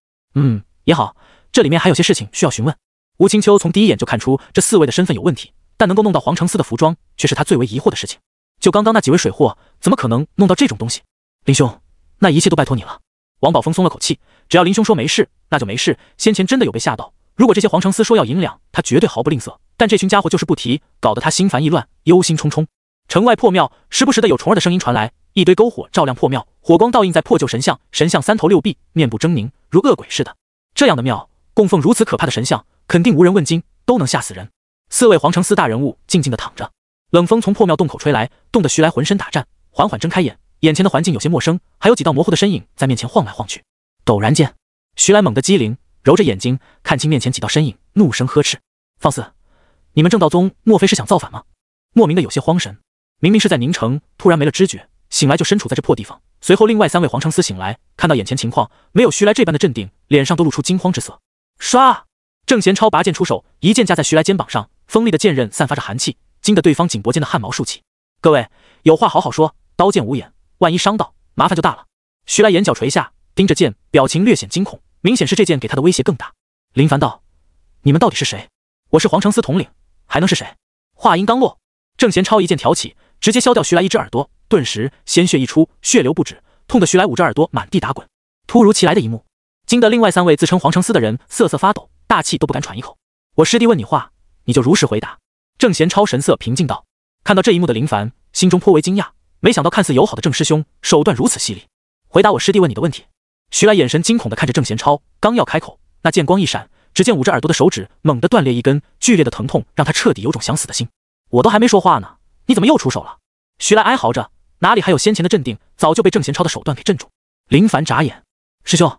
也好，这里面还有些事情需要询问。吴清秋从第一眼就看出这4位的身份有问题，但能够弄到皇城司的服装，却是他最为疑惑的事情。就刚刚那几位水货，怎么可能弄到这种东西？林兄，那一切都拜托你了。王宝峰松了口气，只要林兄说没事，那就没事。先前真的有被吓到，如果这些皇城司说要银两，他绝对毫不吝啬。但这群家伙就是不提，搞得他心烦意乱，忧心忡忡。城外破庙，时不时的有虫儿的声音传来，一堆篝火照亮破庙，火光倒映在破旧神像，神像3头6臂，面部狰狞，如恶鬼似的。这样的庙，供奉如此可怕的神像，肯定无人问津，都能吓死人。4位皇城司大人物静静地躺着，冷风从破庙洞口吹来，冻得徐来浑身打颤，缓缓睁开眼，眼前的环境有些陌生，还有几道模糊的身影在面前晃来晃去。陡然间，徐来猛地机灵，揉着眼睛看清面前几道身影，怒声呵斥：放肆！你们正道宗莫非是想造反吗？莫名的有些慌神，明明是在宁城，突然没了知觉，醒来就身处在这破地方。随后另外3位皇城司醒来，看到眼前情况，没有徐来这般的镇定，脸上都露出惊慌之色。唰！郑贤超拔剑出手，一剑架在徐来肩膀上，锋利的剑刃散发着寒气，惊得对方颈脖间的汗毛竖起。各位有话好好说，刀剑无眼，万一伤到，麻烦就大了。徐来眼角垂下，盯着剑，表情略显惊恐，明显是这剑给他的威胁更大。林凡道：你们到底是谁？我是皇城司统领，还能是谁？话音刚落，郑贤超一剑挑起，直接削掉徐来一只耳朵，顿时鲜血一出，血流不止，痛得徐来捂着耳朵满地打滚。突如其来的一幕，惊得另外3位自称皇城司的人瑟瑟发抖，大气都不敢喘一口。我师弟问你话，你就如实回答。郑贤超神色平静道。看到这一幕的林凡心中颇为惊讶，没想到看似友好的郑师兄手段如此犀利。回答我师弟问你的问题。徐来眼神惊恐地看着郑贤超，刚要开口，那剑光一闪，只见捂着耳朵的手指猛地断裂一根，剧烈的疼痛让他彻底有种想死的心。我都还没说话呢，你怎么又出手了？徐来哀嚎着，哪里还有先前的镇定，早就被郑贤超的手段给镇住。林凡眨眼，师兄，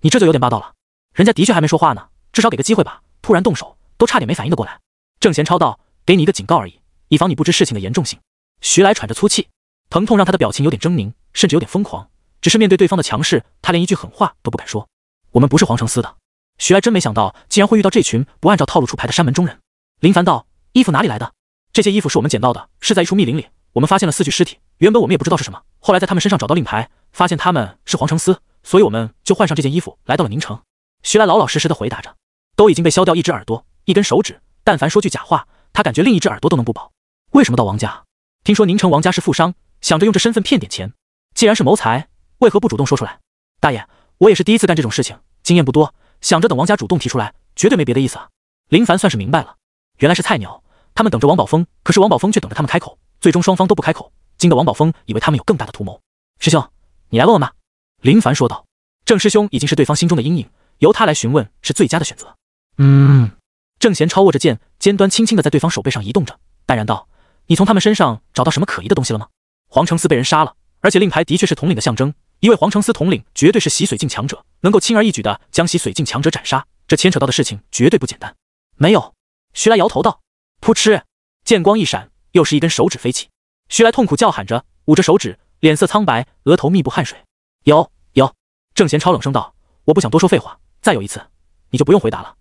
你这就有点霸道了，人家的确还没说话呢，至少给个机会吧，突然动手，都差点没反应得过来。郑贤超道，给你一个警告而已，以防你不知事情的严重性。徐来喘着粗气，疼痛让他的表情有点狰狞，甚至有点疯狂，只是面对对方的强势，他连一句狠话都不敢说。我们不是皇城司的。徐来真没想到竟然会遇到这群不按照套路出牌的山门中人。林凡道，衣服哪里来的？这些衣服是我们捡到的，是在一处密林里，我们发现了4具尸体，原本我们也不知道是什么，后来在他们身上找到令牌，发现他们是皇城司，所以我们就换上这件衣服来到了宁城。徐来老老实实的回答着，都已经被削掉一只耳朵一根手指，但凡说句假话，他感觉另一只耳朵都能不保。为什么到王家？听说宁城王家是富商，想着用这身份骗点钱，既然是谋财，为何不主动说出来？大爷，我也是第一次干这种事情，经验不多，想着等王家主动提出来，绝对没别的意思啊。林凡算是明白了，原来是菜鸟，他们等着王宝峰，可是王宝峰却等着他们开口，最终双方都不开口，惊得王宝峰以为他们有更大的图谋。师兄，你来问问吧。林凡说道，郑师兄已经是对方心中的阴影，由他来询问是最佳的选择。郑贤超握着剑，尖端轻轻的在对方手背上移动着，淡然道，你从他们身上找到什么可疑的东西了吗？皇城司被人杀了，而且令牌的确是统领的象征，一位皇城司统领绝对是洗髓境强者，能够轻而易举的将洗髓境强者斩杀，这牵扯到的事情绝对不简单。没有。徐来摇头道，噗嗤，剑光一闪，又是一根手指飞起。徐来痛苦叫喊着，捂着手指，脸色苍白，额头密布汗水。有。郑贤超冷声道，我不想多说废话，再有一次你就不用回答了。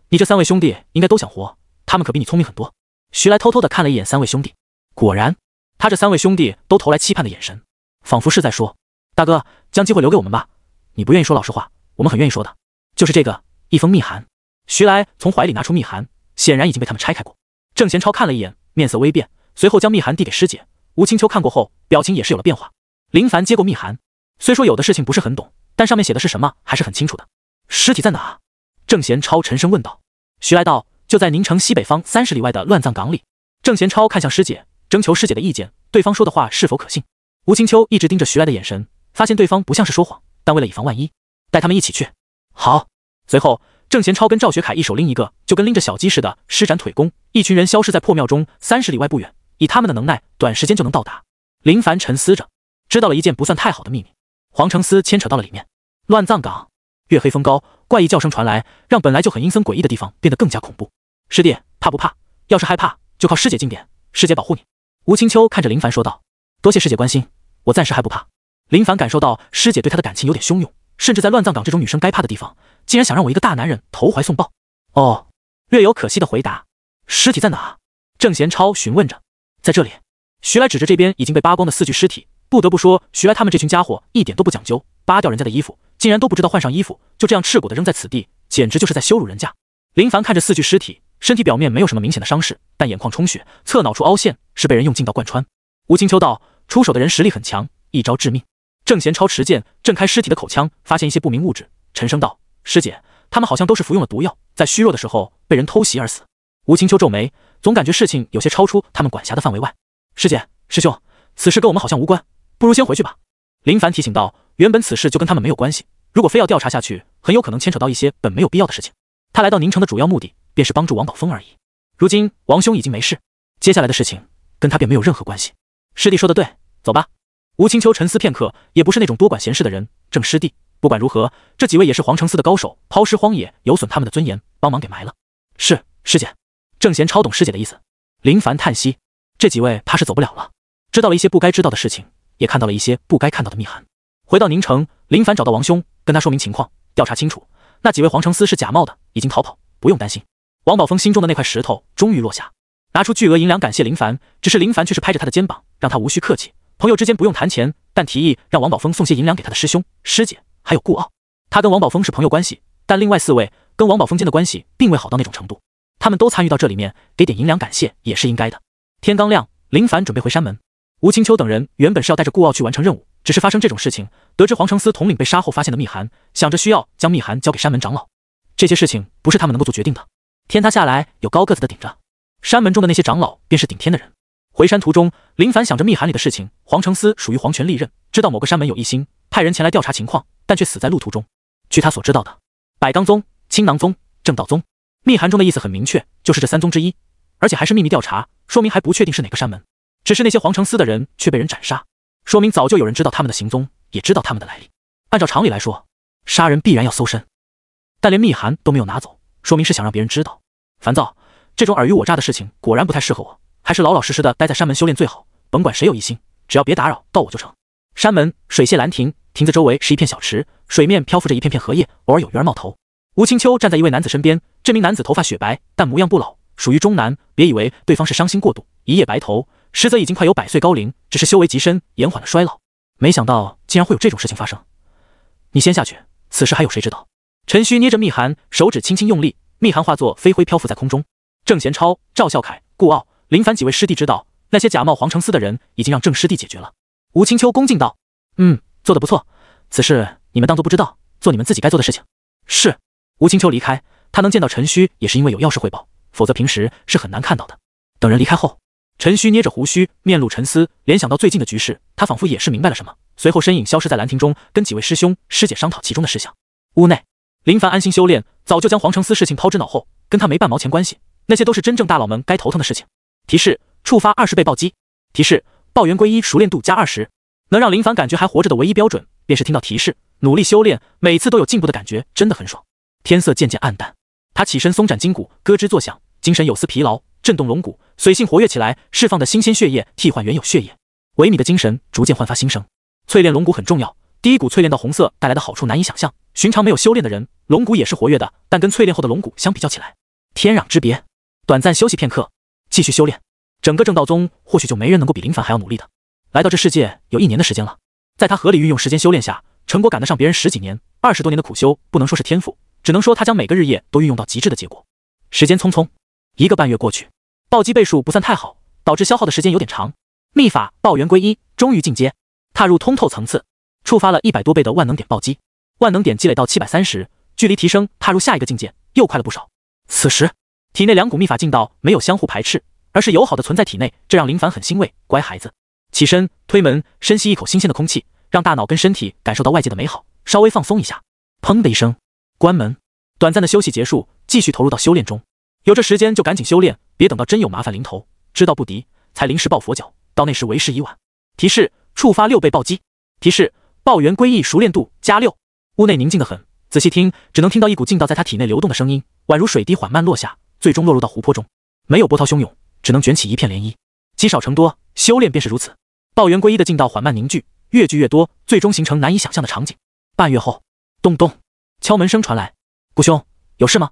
你这3位兄弟应该都想活，他们可比你聪明很多。徐来偷偷的看了一眼3位兄弟，果然他这3位兄弟都投来期盼的眼神，仿佛是在说，大哥，将机会留给我们吧，你不愿意说老实话，我们很愿意说的，就是这个一封密函。徐来从怀里拿出密函，显然已经被他们拆开过。郑贤超看了一眼，面色微变，随后将密函递给师姐。吴青秋看过后，表情也是有了变化。林凡接过密函，虽说有的事情不是很懂，但上面写的是什么还是很清楚的。尸体在哪？郑贤超沉声问道。徐来道，就在宁城西北方30里外的乱葬岗里。郑贤超看向师姐，征求师姐的意见，对方说的话是否可信。吴青秋一直盯着徐来的眼神，发现对方不像是说谎，但为了以防万一，带他们一起去。好。随后郑贤超跟赵学凯一手拎一个，就跟拎着小鸡似的施展腿功，一群人消失在破庙中30里外不远，以他们的能耐，短时间就能到达。林凡沉思着，知道了一件不算太好的秘密，皇城司牵扯到了里面。乱葬岗，月黑风高，怪异叫声传来，让本来就很阴森诡异的地方变得更加恐怖。师弟，怕不怕？要是害怕，就靠师姐近点，师姐保护你。吴青秋看着林凡说道，多谢师姐关心，我暂时还不怕。林凡感受到师姐对他的感情有点汹涌，甚至在乱葬岗这种女生该怕的地方，竟然想让我一个大男人投怀送抱。哦，略有可惜的回答。尸体在哪？郑贤超询问着。在这里。徐来指着这边已经被扒光的4具尸体，不得不说，徐来他们这群家伙一点都不讲究，扒掉人家的衣服，竟然都不知道换上衣服，就这样赤裸的扔在此地，简直就是在羞辱人家。林凡看着4具尸体，身体表面没有什么明显的伤势，但眼眶充血，侧脑处凹陷，是被人用劲道贯穿。吴青秋道，出手的人实力很强，一招致命。郑贤超持剑震开尸体的口腔，发现一些不明物质，沉声道，师姐，他们好像都是服用了毒药，在虚弱的时候被人偷袭而死。吴青秋皱眉，总感觉事情有些超出他们管辖的范围外。师姐，师兄，此事跟我们好像无关，不如先回去吧。林凡提醒道，原本此事就跟他们没有关系，如果非要调查下去，很有可能牵扯到一些本没有必要的事情。他来到宁城的主要目的便是帮助王宝峰而已，如今王兄已经没事，接下来的事情跟他便没有任何关系。师弟说的对，走吧。吴青秋沉思片刻，也不是那种多管闲事的人。郑师弟，不管如何，这几位也是皇城司的高手，抛尸荒野有损他们的尊严，帮忙给埋了。是，师姐。郑贤超懂师姐的意思。林凡叹息，这几位怕是走不了了，知道了一些不该知道的事情，也看到了一些不该看到的密函。回到宁城，林凡找到王兄，跟他说明情况，调查清楚，那几位皇城司是假冒的，已经逃跑，不用担心。王宝峰心中的那块石头终于落下，拿出巨额银两感谢林凡，只是林凡却是拍着他的肩膀，让他无需客气，朋友之间不用谈钱，但提议让王宝峰送些银两给他的师兄、师姐，还有顾傲。他跟王宝峰是朋友关系，但另外4位跟王宝峰间的关系并未好到那种程度，他们都参与到这里面，给点银两感谢也是应该的。天刚亮，林凡准备回山门。吴青秋等人原本是要带着顾傲去完成任务，只是发生这种事情，得知皇城司统领被杀后发现的密函，想着需要将密函交给山门长老，这些事情不是他们能够做决定的。天塌下来有高个子的顶着，山门中的那些长老便是顶天的人。回山途中，林凡想着密函里的事情，皇城司属于皇权利刃，知道某个山门有异心，派人前来调查情况，但却死在路途中。据他所知道的，百罡宗、青囊宗、正道宗，密函中的意思很明确，就是这3宗之一，而且还是秘密调查，说明还不确定是哪个山门。只是那些皇城司的人却被人斩杀，说明早就有人知道他们的行踪，也知道他们的来历。按照常理来说，杀人必然要搜身，但连密函都没有拿走，说明是想让别人知道。烦躁，这种尔虞我诈的事情果然不太适合我，还是老老实实的待在山门修炼最好，甭管谁有异心，只要别打扰到我就成。山门水榭兰亭，亭子周围是一片小池，水面漂浮着一片片荷叶，偶尔有鱼儿冒头。吴青秋站在一位男子身边，这名男子头发雪白，但模样不老，属于中男，别以为对方是伤心过度，一夜白头，实则已经快有100岁高龄，只是修为极深，延缓了衰老。没想到竟然会有这种事情发生。你先下去，此事还有谁知道？陈虚捏着密函，手指轻轻用力，密函化作飞灰漂浮在空中。郑贤超、赵孝凯、顾傲、林凡几位师弟知道，那些假冒皇城司的人已经让郑师弟解决了。吴青秋恭敬道：“做得不错，此事你们当作不知道，做你们自己该做的事情。”是。吴青秋离开，他能见到陈虚也是因为有要事汇报，否则平时是很难看到的。等人离开后，陈虚捏着胡须，面露沉思，联想到最近的局势，他仿佛也是明白了什么，随后身影消失在兰亭中，跟几位师兄师姐商讨其中的事项。屋内，林凡安心修炼，早就将皇城司事情抛之脑后，跟他没半毛钱关系，那些都是真正大佬们该头疼的事情。提示：触发20倍暴击。提示：爆元归一熟练度加20。能让林凡感觉还活着的唯一标准，便是听到提示，努力修炼，每次都有进步的感觉，真的很爽。天色渐渐暗淡，他起身松展筋骨，咯吱作响，精神有丝疲劳，震动龙骨，髓性活跃起来，释放的新鲜血液替换原有血液，萎靡的精神逐渐焕发新生。淬炼龙骨很重要，第一股淬炼到红色带来的好处难以想象，寻常没有修炼的人，龙骨也是活跃的，但跟淬炼后的龙骨相比较起来，天壤之别。短暂休息片刻，继续修炼。整个正道宗或许就没人能够比林凡还要努力的。来到这世界有1年的时间了，在他合理运用时间修炼下，成果赶得上别人10几年、20多年的苦修，不能说是天赋，只能说他将每个日夜都运用到极致的结果。时间匆匆，1个半月过去，暴击倍数不算太好，导致消耗的时间有点长。秘法爆元归一终于进阶，踏入通透层次，触发了100多倍的万能点暴击，万能点积累到730，距离提升踏入下一个境界又快了不少。此时体内2股秘法劲道没有相互排斥，而是友好的存在体内，这让林凡很欣慰。乖孩子，起身推门，深吸一口新鲜的空气，让大脑跟身体感受到外界的美好，稍微放松一下。砰的一声，关门。短暂的休息结束，继续投入到修炼中。有这时间就赶紧修炼，别等到真有麻烦临头，知道不敌才临时抱佛脚，到那时为时已晚。提示：触发6倍暴击。提示：爆元归一熟练度加6。屋内宁静得很，仔细听，只能听到一股劲道在他体内流动的声音，宛如水滴缓慢落下，最终落入到湖泊中。没有波涛汹涌，只能卷起一片涟漪。积少成多，修炼便是如此。爆元归一的劲道缓慢凝聚，越聚越多，最终形成难以想象的场景。半月后，咚咚，敲门声传来。顾兄，有事吗？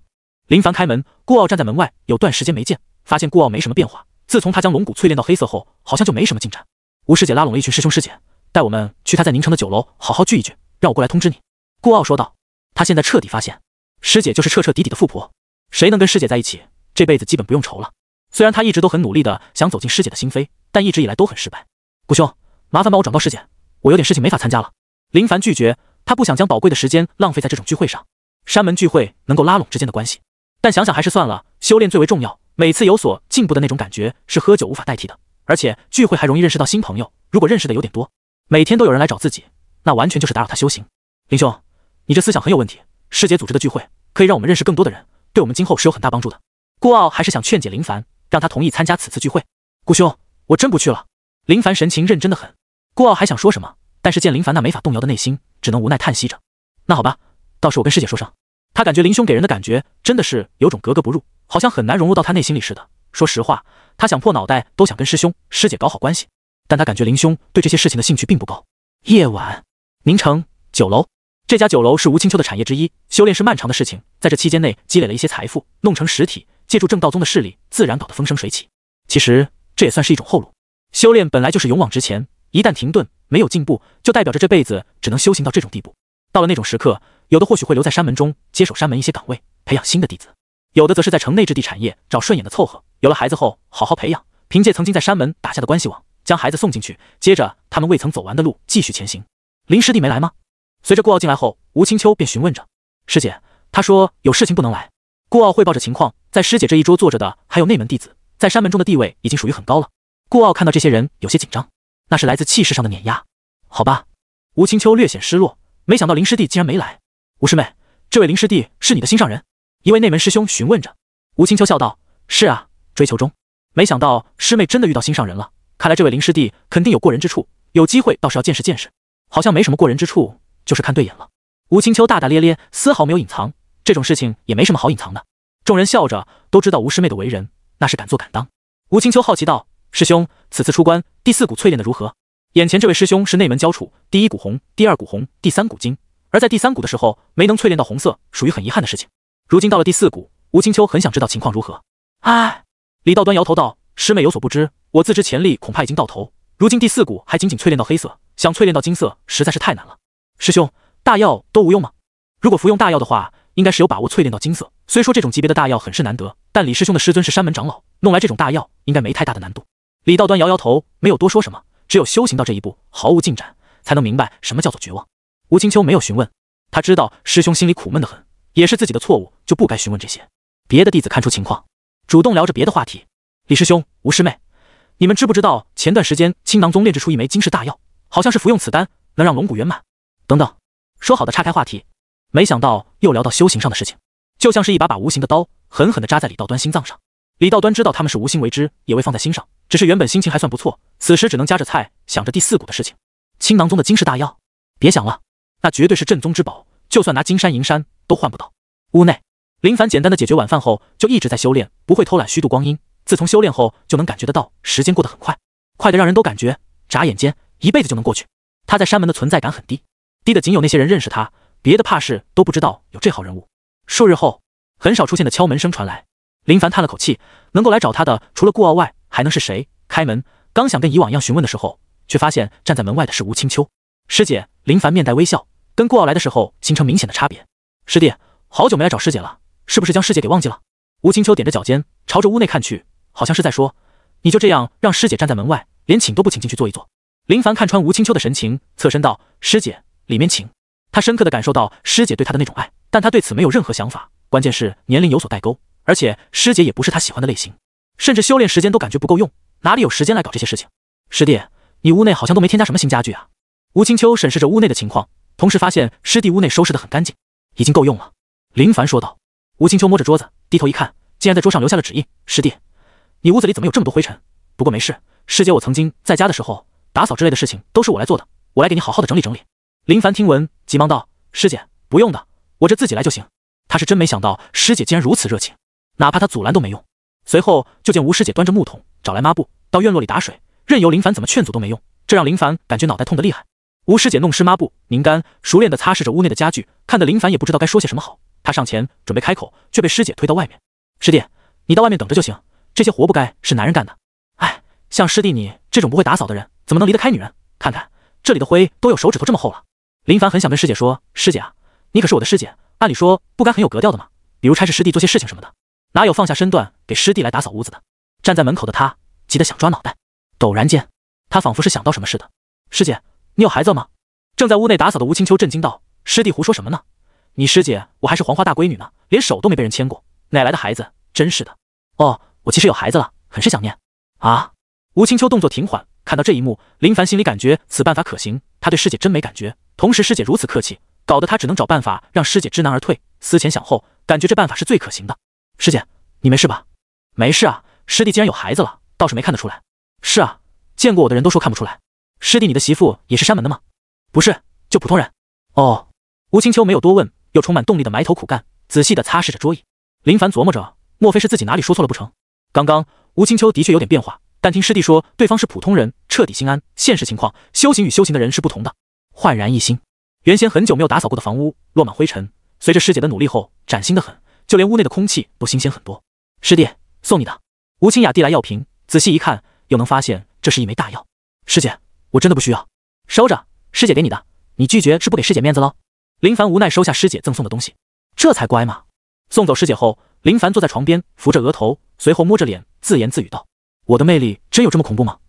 林凡开门，顾傲站在门外，有段时间没见，发现顾傲没什么变化。自从他将龙骨淬炼到黑色后，好像就没什么进展。吴师姐拉拢了一群师兄师姐，带我们去他在宁城的酒楼好好聚一聚，让我过来通知你。顾傲说道。他现在彻底发现，师姐就是彻彻底底的富婆，谁能跟师姐在一起，这辈子基本不用愁了。虽然他一直都很努力的想走进师姐的心扉，但一直以来都很失败。顾兄，麻烦帮我转告师姐，我有点事情没法参加了。林凡拒绝，他不想将宝贵的时间浪费在这种聚会上。山门聚会能够拉拢之间的关系，但想想还是算了，修炼最为重要，每次有所进步的那种感觉是喝酒无法代替的。而且聚会还容易认识到新朋友，如果认识的有点多，每天都有人来找自己，那完全就是打扰他修行。林兄，你这思想很有问题，师姐组织的聚会可以让我们认识更多的人，对我们今后是有很大帮助的。顾傲还是想劝解林凡，让他同意参加此次聚会。顾兄，我真不去了。林凡神情认真的很。顾傲还想说什么，但是见林凡那没法动摇的内心，只能无奈叹息着。那好吧，到时我跟师姐说声。他感觉林兄给人的感觉真的是有种格格不入，好像很难融入到他内心里似的。说实话，他想破脑袋都想跟师兄师姐搞好关系，但他感觉林兄对这些事情的兴趣并不高。夜晚，宁城酒楼，这家酒楼是吴青秋的产业之一，修炼是漫长的事情，在这期间内积累了一些财富，弄成实体，借助正道宗的势力，自然搞得风生水起。其实这也算是一种后路。修炼本来就是勇往直前，一旦停顿没有进步，就代表着这辈子只能修行到这种地步。到了那种时刻，有的或许会留在山门中，接手山门一些岗位，培养新的弟子；有的则是在城内置地产业，找顺眼的凑合。有了孩子后，好好培养，凭借曾经在山门打下的关系网，将孩子送进去，接着他们未曾走完的路继续前行。林师弟没来吗？随着顾傲进来后，吴青秋便询问着。师姐，他说有事情不能来。顾傲汇报着情况，在师姐这一桌坐着的还有内门弟子，在山门中的地位已经属于很高了。顾傲看到这些人有些紧张，那是来自气势上的碾压。好吧，吴青秋略显失落，没想到林师弟竟然没来。吴师妹，这位林师弟是你的心上人？一位内门师兄询问着。吴青秋笑道：是啊，追求中。没想到师妹真的遇到心上人了，看来这位林师弟肯定有过人之处，有机会倒是要见识见识。好像没什么过人之处，就是看对眼了。吴青秋大大咧咧，丝毫没有隐藏，这种事情也没什么好隐藏的。众人笑着，都知道吴师妹的为人，那是敢做敢当。吴青秋好奇道：“师兄，此次出关，第4股淬炼的如何？”眼前这位师兄是内门交处，第1股红，第2股红，第3股金，而在第3股的时候没能淬炼到红色，属于很遗憾的事情。如今到了第4股，吴青秋很想知道情况如何。唉，李道端摇头道：“师妹有所不知，我自知潜力恐怕已经到头，如今第4股还仅仅淬炼到黑色，想淬炼到金色实在是太难了。师兄，大药都无用吗？如果服用大药的话，应该是有把握淬炼到金色。虽说这种级别的大药很是难得，但李师兄的师尊是山门长老，弄来这种大药应该没太大的难度。”李道端摇摇头，没有多说什么。只有修行到这一步，毫无进展，才能明白什么叫做绝望。吴青秋没有询问，他知道师兄心里苦闷得很，也是自己的错误，就不该询问这些。别的弟子看出情况，主动聊着别的话题。李师兄，吴师妹，你们知不知道前段时间青囊宗炼制出一枚金氏大药，好像是服用此丹能让龙骨圆满？等等，说好的岔开话题，没想到又聊到修行上的事情，就像是一把无形的刀，狠狠地扎在李道端心脏上。李道端知道他们是无心为之，也未放在心上，只是原本心情还算不错，此时只能夹着菜想着第4股的事情。青囊宗的金氏大药，别想了，那绝对是镇宗之宝，就算拿金山银山都换不到。屋内，林凡简单的解决晚饭后，就一直在修炼，不会偷懒虚度光阴。自从修炼后，就能感觉得到时间过得很快，快得让人都感觉眨眼间一辈子就能过去。他在山门的存在感很低，低的仅有那些人认识他，别的怕是都不知道有这号人物。数日后，很少出现的敲门声传来。林凡叹了口气，能够来找他的除了顾傲外，还能是谁？开门，刚想跟以往一样询问的时候，却发现站在门外的是吴青秋。师姐，林凡面带微笑，跟顾傲来的时候形成明显的差别。师弟，好久没来找师姐了，是不是将师姐给忘记了？吴青秋踮着脚尖，朝着屋内看去，好像是在说：“你就这样让师姐站在门外，连请都不请进去坐一坐。”林凡看穿吴青秋的神情，侧身道：“师姐，里面请。”他深刻地感受到师姐对他的那种爱，但他对此没有任何想法，关键是年龄有所代沟。而且师姐也不是他喜欢的类型，甚至修炼时间都感觉不够用，哪里有时间来搞这些事情？师弟，你屋内好像都没添加什么新家具啊？吴青秋审视着屋内的情况，同时发现师弟屋内收拾得很干净，已经够用了。林凡说道。吴青秋摸着桌子，低头一看，竟然在桌上留下了指印。师弟，你屋子里怎么有这么多灰尘？不过没事，师姐我曾经在家的时候，打扫之类的事情都是我来做的，我来给你好好的整理整理。林凡听闻，急忙道：“师姐，不用的，我这自己来就行。”他是真没想到师姐竟然如此热情。哪怕他阻拦都没用。随后就见吴师姐端着木桶，找来抹布，到院落里打水，任由林凡怎么劝阻都没用，这让林凡感觉脑袋痛得厉害。吴师姐弄湿抹布，拧干，熟练地擦拭着屋内的家具，看得林凡也不知道该说些什么好。他上前准备开口，却被师姐推到外面。师弟，你到外面等着就行，这些活不该是男人干的。哎，像师弟你这种不会打扫的人，怎么能离得开女人？看看这里的灰都有手指头这么厚了。林凡很想跟师姐说：“师姐啊，你可是我的师姐，按理说不该很有格调的吗？比如差事师弟做些事情什么的。”哪有放下身段给师弟来打扫屋子的？站在门口的他急得想抓脑袋。陡然间，他仿佛是想到什么似的：“师姐，你有孩子了吗？”正在屋内打扫的吴青秋震惊道：“师弟胡说什么呢？你师姐我还是黄花大闺女呢，连手都没被人牵过，哪来的孩子？真是的。哦，我其实有孩子了，很是想念。”啊！吴青秋动作停缓，看到这一幕，林凡心里感觉此办法可行，他对师姐真没感觉。同时师姐如此客气，搞得他只能找办法让师姐知难而退。思前想后，感觉这办法是最可行的。师姐，你没事吧？没事啊，师弟既然有孩子了，倒是没看得出来。是啊，见过我的人都说看不出来。师弟，你的媳妇也是山门的吗？不是，就普通人。哦。吴青秋没有多问，又充满动力的埋头苦干，仔细的擦拭着桌椅。林凡琢磨着，莫非是自己哪里说错了不成？刚刚吴青秋的确有点变化，但听师弟说对方是普通人，彻底心安。现实情况，修行与修行的人是不同的。焕然一新，原先很久没有打扫过的房屋落满灰尘，随着师姐的努力后，崭新的很。就连屋内的空气都新鲜很多。师弟，送你的。吴清雅递来药瓶，仔细一看，又能发现这是一枚大药。师姐，我真的不需要。收着，师姐给你的，你拒绝是不给师姐面子喽？林凡无奈收下师姐赠送的东西，这才乖嘛。送走师姐后，林凡坐在床边，扶着额头，随后摸着脸，自言自语道：“我的魅力真有这么恐怖吗？”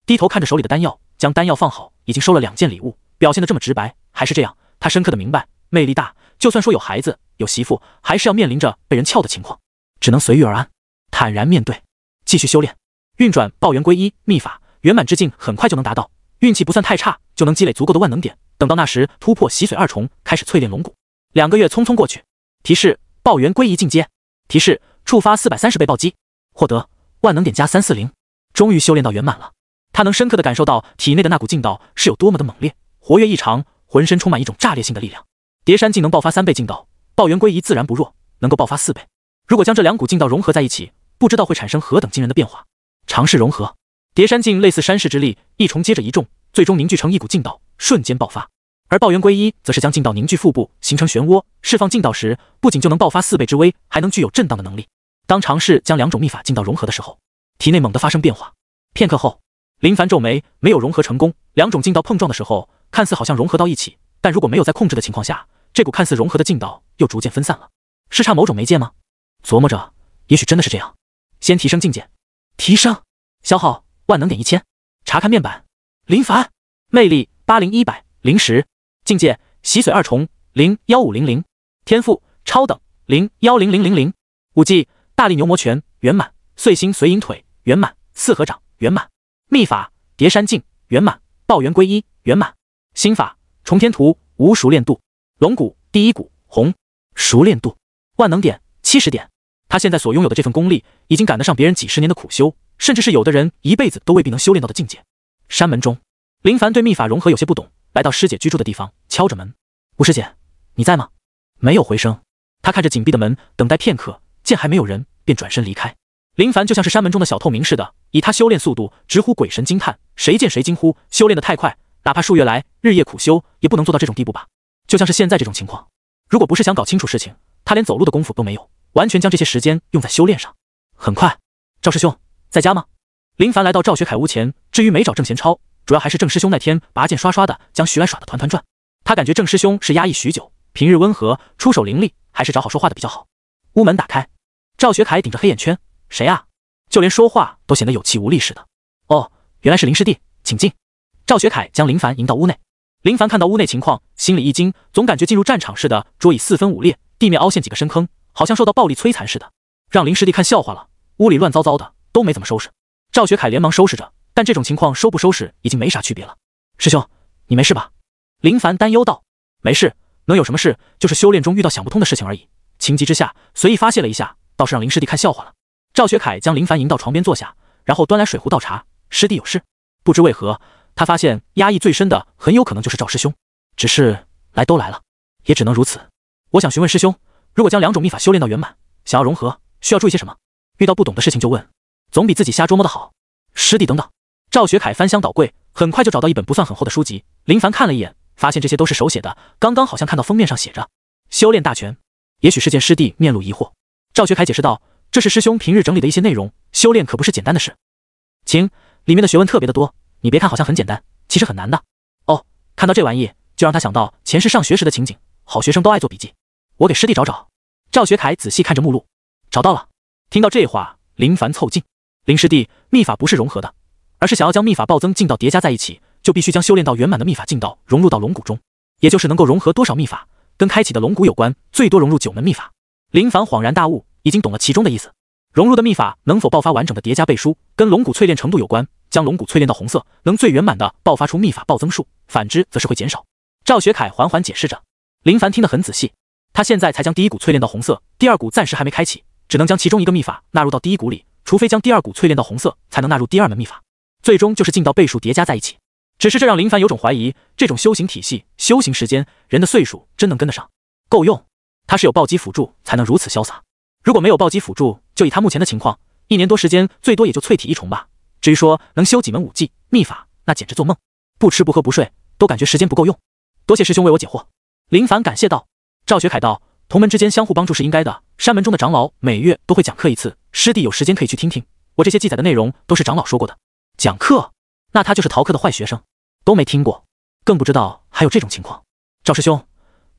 低头看着手里的丹药，将丹药放好，已经收了2件礼物，表现得这么直白，还是这样，他深刻的明白，魅力大，就算说有孩子有媳妇，还是要面临着被人撬的情况，只能随遇而安，坦然面对，继续修炼，运转抱元归一秘法，圆满之境很快就能达到，运气不算太差，就能积累足够的万能点，等到那时突破洗髓2重，开始淬炼龙骨。2个月匆匆过去，提示抱元归一进阶，提示触发430倍暴击，获得万能点加340，终于修炼到圆满了。他能深刻地感受到体内的那股劲道是有多么的猛烈，活跃异常，浑身充满一种炸裂性的力量。叠山劲能爆发3倍劲道，抱元归一自然不弱，能够爆发4倍。如果将这2股劲道融合在一起，不知道会产生何等惊人的变化。尝试融合，叠山劲类似山势之力，一重接着一重，最终凝聚成一股劲道，瞬间爆发。而抱元归一则是将劲道凝聚腹部，形成漩涡，释放劲道时，不仅就能爆发4倍之威，还能具有震荡的能力。当尝试将2种秘法劲道融合的时候，体内猛地发生变化。片刻后，林凡皱眉，没有融合成功。2种劲道碰撞的时候，看似好像融合到一起，但如果没有在控制的情况下，这股看似融合的劲道又逐渐分散了。是差某种媒介吗？琢磨着，也许真的是这样。先提升境界，提升，消耗万能点1000。查看面板，林凡，魅力80-100，0时，境界洗髓2重01500，天赋超等0100000，武技大力牛魔拳圆满，碎星随影腿圆满，四合掌圆满，秘法叠山劲圆满，抱元归一圆满，心法重天图无熟练度，龙骨第1骨红，熟练度万能点70点。他现在所拥有的这份功力，已经赶得上别人几十年的苦修，甚至是有的人一辈子都未必能修炼到的境界。山门中，林凡对秘法融合有些不懂，来到师姐居住的地方，敲着门：“吴师姐，你在吗？”没有回声。他看着紧闭的门，等待片刻，见还没有人，便转身离开。林凡就像是山门中的小透明似的，以他修炼速度，直呼鬼神惊叹，谁见谁惊呼，修炼得太快，哪怕数月来日夜苦修，也不能做到这种地步吧？就像是现在这种情况，如果不是想搞清楚事情，他连走路的功夫都没有，完全将这些时间用在修炼上。很快，赵师兄在家吗？林凡来到赵学凯屋前，至于没找郑贤超，主要还是郑师兄那天拔剑刷刷的将徐安耍得团团转。他感觉郑师兄是压抑许久，平日温和，出手凌厉，还是找好说话的比较好。屋门打开，赵学凯顶着黑眼圈：“谁啊？”就连说话都显得有气无力似的。哦，原来是林师弟，请进。赵学凯将林凡迎到屋内。林凡看到屋内情况，心里一惊，总感觉进入战场似的，桌椅4分5裂，地面凹陷几个深坑，好像受到暴力摧残似的，让林师弟看笑话了。屋里乱糟糟的，都没怎么收拾。赵学凯连忙收拾着，但这种情况收不收拾已经没啥区别了。师兄，你没事吧？林凡担忧道。没事，能有什么事？就是修炼中遇到想不通的事情而已。情急之下，随意发泄了一下，倒是让林师弟看笑话了。赵学凯将林凡迎到床边坐下，然后端来水壶倒茶。师弟有事？不知为何，他发现压抑最深的很有可能就是赵师兄。只是来都来了，也只能如此。我想询问师兄，如果将2种秘法修炼到圆满，想要融合，需要注意些什么？遇到不懂的事情就问，总比自己瞎琢磨的好。师弟等等。赵学凯翻箱倒柜，很快就找到一本不算很厚的书籍。林凡看了一眼，发现这些都是手写的，刚刚好像看到封面上写着修炼大全。也许是见师弟面露疑惑，赵学凯解释道，这是师兄平日整理的一些内容，修炼可不是简单的事。请，里面的学问特别的多，你别看好像很简单，其实很难的。哦，看到这玩意就让他想到前世上学时的情景，好学生都爱做笔记。我给师弟找找。赵学凯仔细看着目录，找到了。听到这话，林凡凑近。林师弟，秘法不是融合的，而是想要将秘法暴增劲道叠加在一起，就必须将修炼到圆满的秘法劲道融入到龙骨中，也就是能够融合多少秘法，跟开启的龙骨有关，最多融入9门秘法。林凡恍然大悟，已经懂了其中的意思。融入的秘法能否爆发完整的叠加倍数，跟龙骨淬炼程度有关，将龙骨淬炼到红色，能最圆满的爆发出秘法暴增数，反之则是会减少。赵学凯缓缓解释着。林凡听得很仔细，他现在才将第1股淬炼到红色，第2股暂时还没开启，只能将其中一个秘法纳入到第1股里，除非将第2股淬炼到红色，才能纳入第2门秘法，最终就是劲道倍数叠加在一起。只是这让林凡有种怀疑，这种修行体系、修行时间，人的岁数真能跟得上？够用？他是有暴击辅助才能如此潇洒，如果没有暴击辅助，就以他目前的情况，1年多时间最多也就淬体1重吧。至于说能修几门武技、秘法，那简直做梦。不吃不喝不睡，都感觉时间不够用。多谢师兄为我解惑。林凡感谢道。赵学凯道，同门之间相互帮助是应该的，山门中的长老每月都会讲课1次，师弟有时间可以去听听，我这些记载的内容都是长老说过的。讲课？那他就是逃课的坏学生，都没听过，更不知道还有这种情况。赵师兄，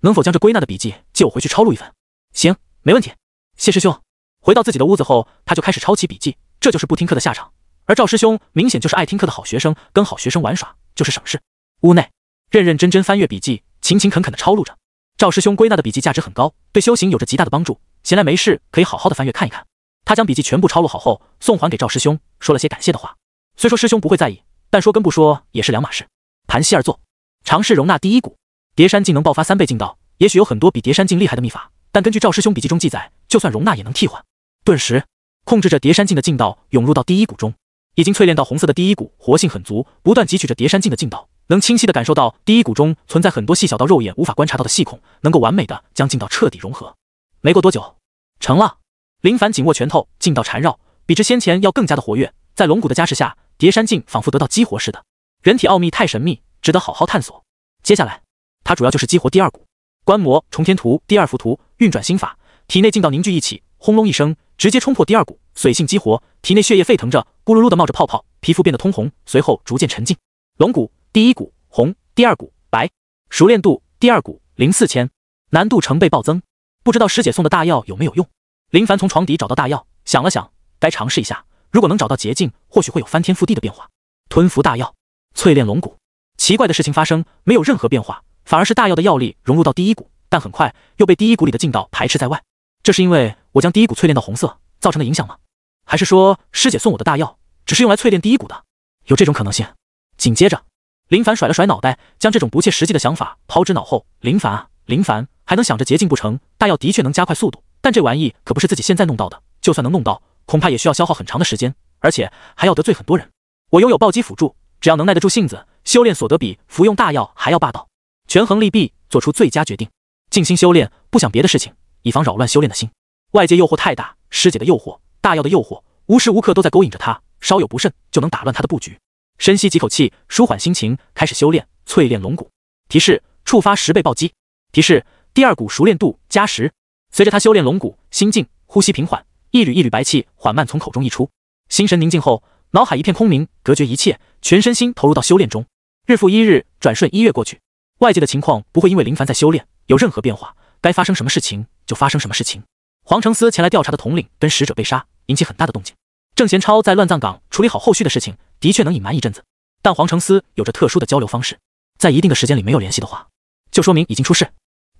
能否将这归纳的笔记借我回去抄录一份？行，没问题。谢师兄。回到自己的屋子后，他就开始抄起笔记，这就是不听课的下场。而赵师兄明显就是爱听课的好学生，跟好学生玩耍就是省事。屋内认认真真翻阅笔记，勤勤恳恳地抄录着。赵师兄归纳的笔记价值很高，对修行有着极大的帮助，闲来没事可以好好的翻阅看一看。他将笔记全部抄录好后，送还给赵师兄，说了些感谢的话。虽说师兄不会在意，但说跟不说也是两码事。盘膝而坐，尝试容纳第1股叠山劲能爆发3倍劲道，也许有很多比叠山劲厉害的秘法，但根据赵师兄笔记中记载，就算容纳也能替换。顿时，控制着叠山劲的劲道涌入到第1股中，已经淬炼到红色的第一股活性很足，不断汲取着叠山镜的劲道，能清晰地感受到第一股中存在很多细小到肉眼无法观察到的细孔，能够完美的将劲道彻底融合。没过多久，成了。林凡紧握拳头，劲道缠绕，比之先前要更加的活跃。在龙骨的加持下，叠山镜仿佛得到激活似的。人体奥秘太神秘，值得好好探索。接下来，它主要就是激活第二股。观摩重天图第二幅图，运转心法，体内劲道凝聚一起，轰隆一声，直接冲破第二股，髓性激活，体内血液沸腾着，咕噜噜的冒着泡泡，皮肤变得通红，随后逐渐沉静。龙骨第一股红，第二股白，熟练度第二股04000，难度成倍暴增。不知道师姐送的大药有没有用？林凡从床底找到大药，想了想，该尝试一下。如果能找到捷径，或许会有翻天覆地的变化。吞服大药，淬炼龙骨。奇怪的事情发生，没有任何变化，反而是大药的药力融入到第一股，但很快又被第一股里的劲道排斥在外。这是因为我将第一股淬炼到红色造成的影响吗？还是说师姐送我的大药只是用来淬炼第一股的？有这种可能性。紧接着，林凡甩了甩脑袋，将这种不切实际的想法抛之脑后。林凡啊，林凡还能想着捷径不成？大药的确能加快速度，但这玩意可不是自己现在弄到的，就算能弄到，恐怕也需要消耗很长的时间，而且还要得罪很多人。我拥有暴击辅助，只要能耐得住性子，修炼所得比服用大药还要霸道。权衡利弊，做出最佳决定，静心修炼，不想别的事情，以防扰乱修炼的心。外界诱惑太大，师姐的诱惑，大药的诱惑，无时无刻都在勾引着他，稍有不慎就能打乱他的布局。深吸几口气，舒缓心情，开始修炼，淬炼龙骨。提示：触发10倍暴击。提示：第二股熟练度加10。随着他修炼龙骨，心静，呼吸平缓，一缕一缕白气缓慢从口中溢出。心神宁静后，脑海一片空明，隔绝一切，全身心投入到修炼中。日复一日，转瞬1月过去，外界的情况不会因为林凡在修炼有任何变化，该发生什么事情就发生什么事情。黄承思前来调查的统领跟使者被杀，引起很大的动静。郑贤超在乱葬岗处理好后续的事情，的确能隐瞒一阵子，但黄承思有着特殊的交流方式，在一定的时间里没有联系的话，就说明已经出事。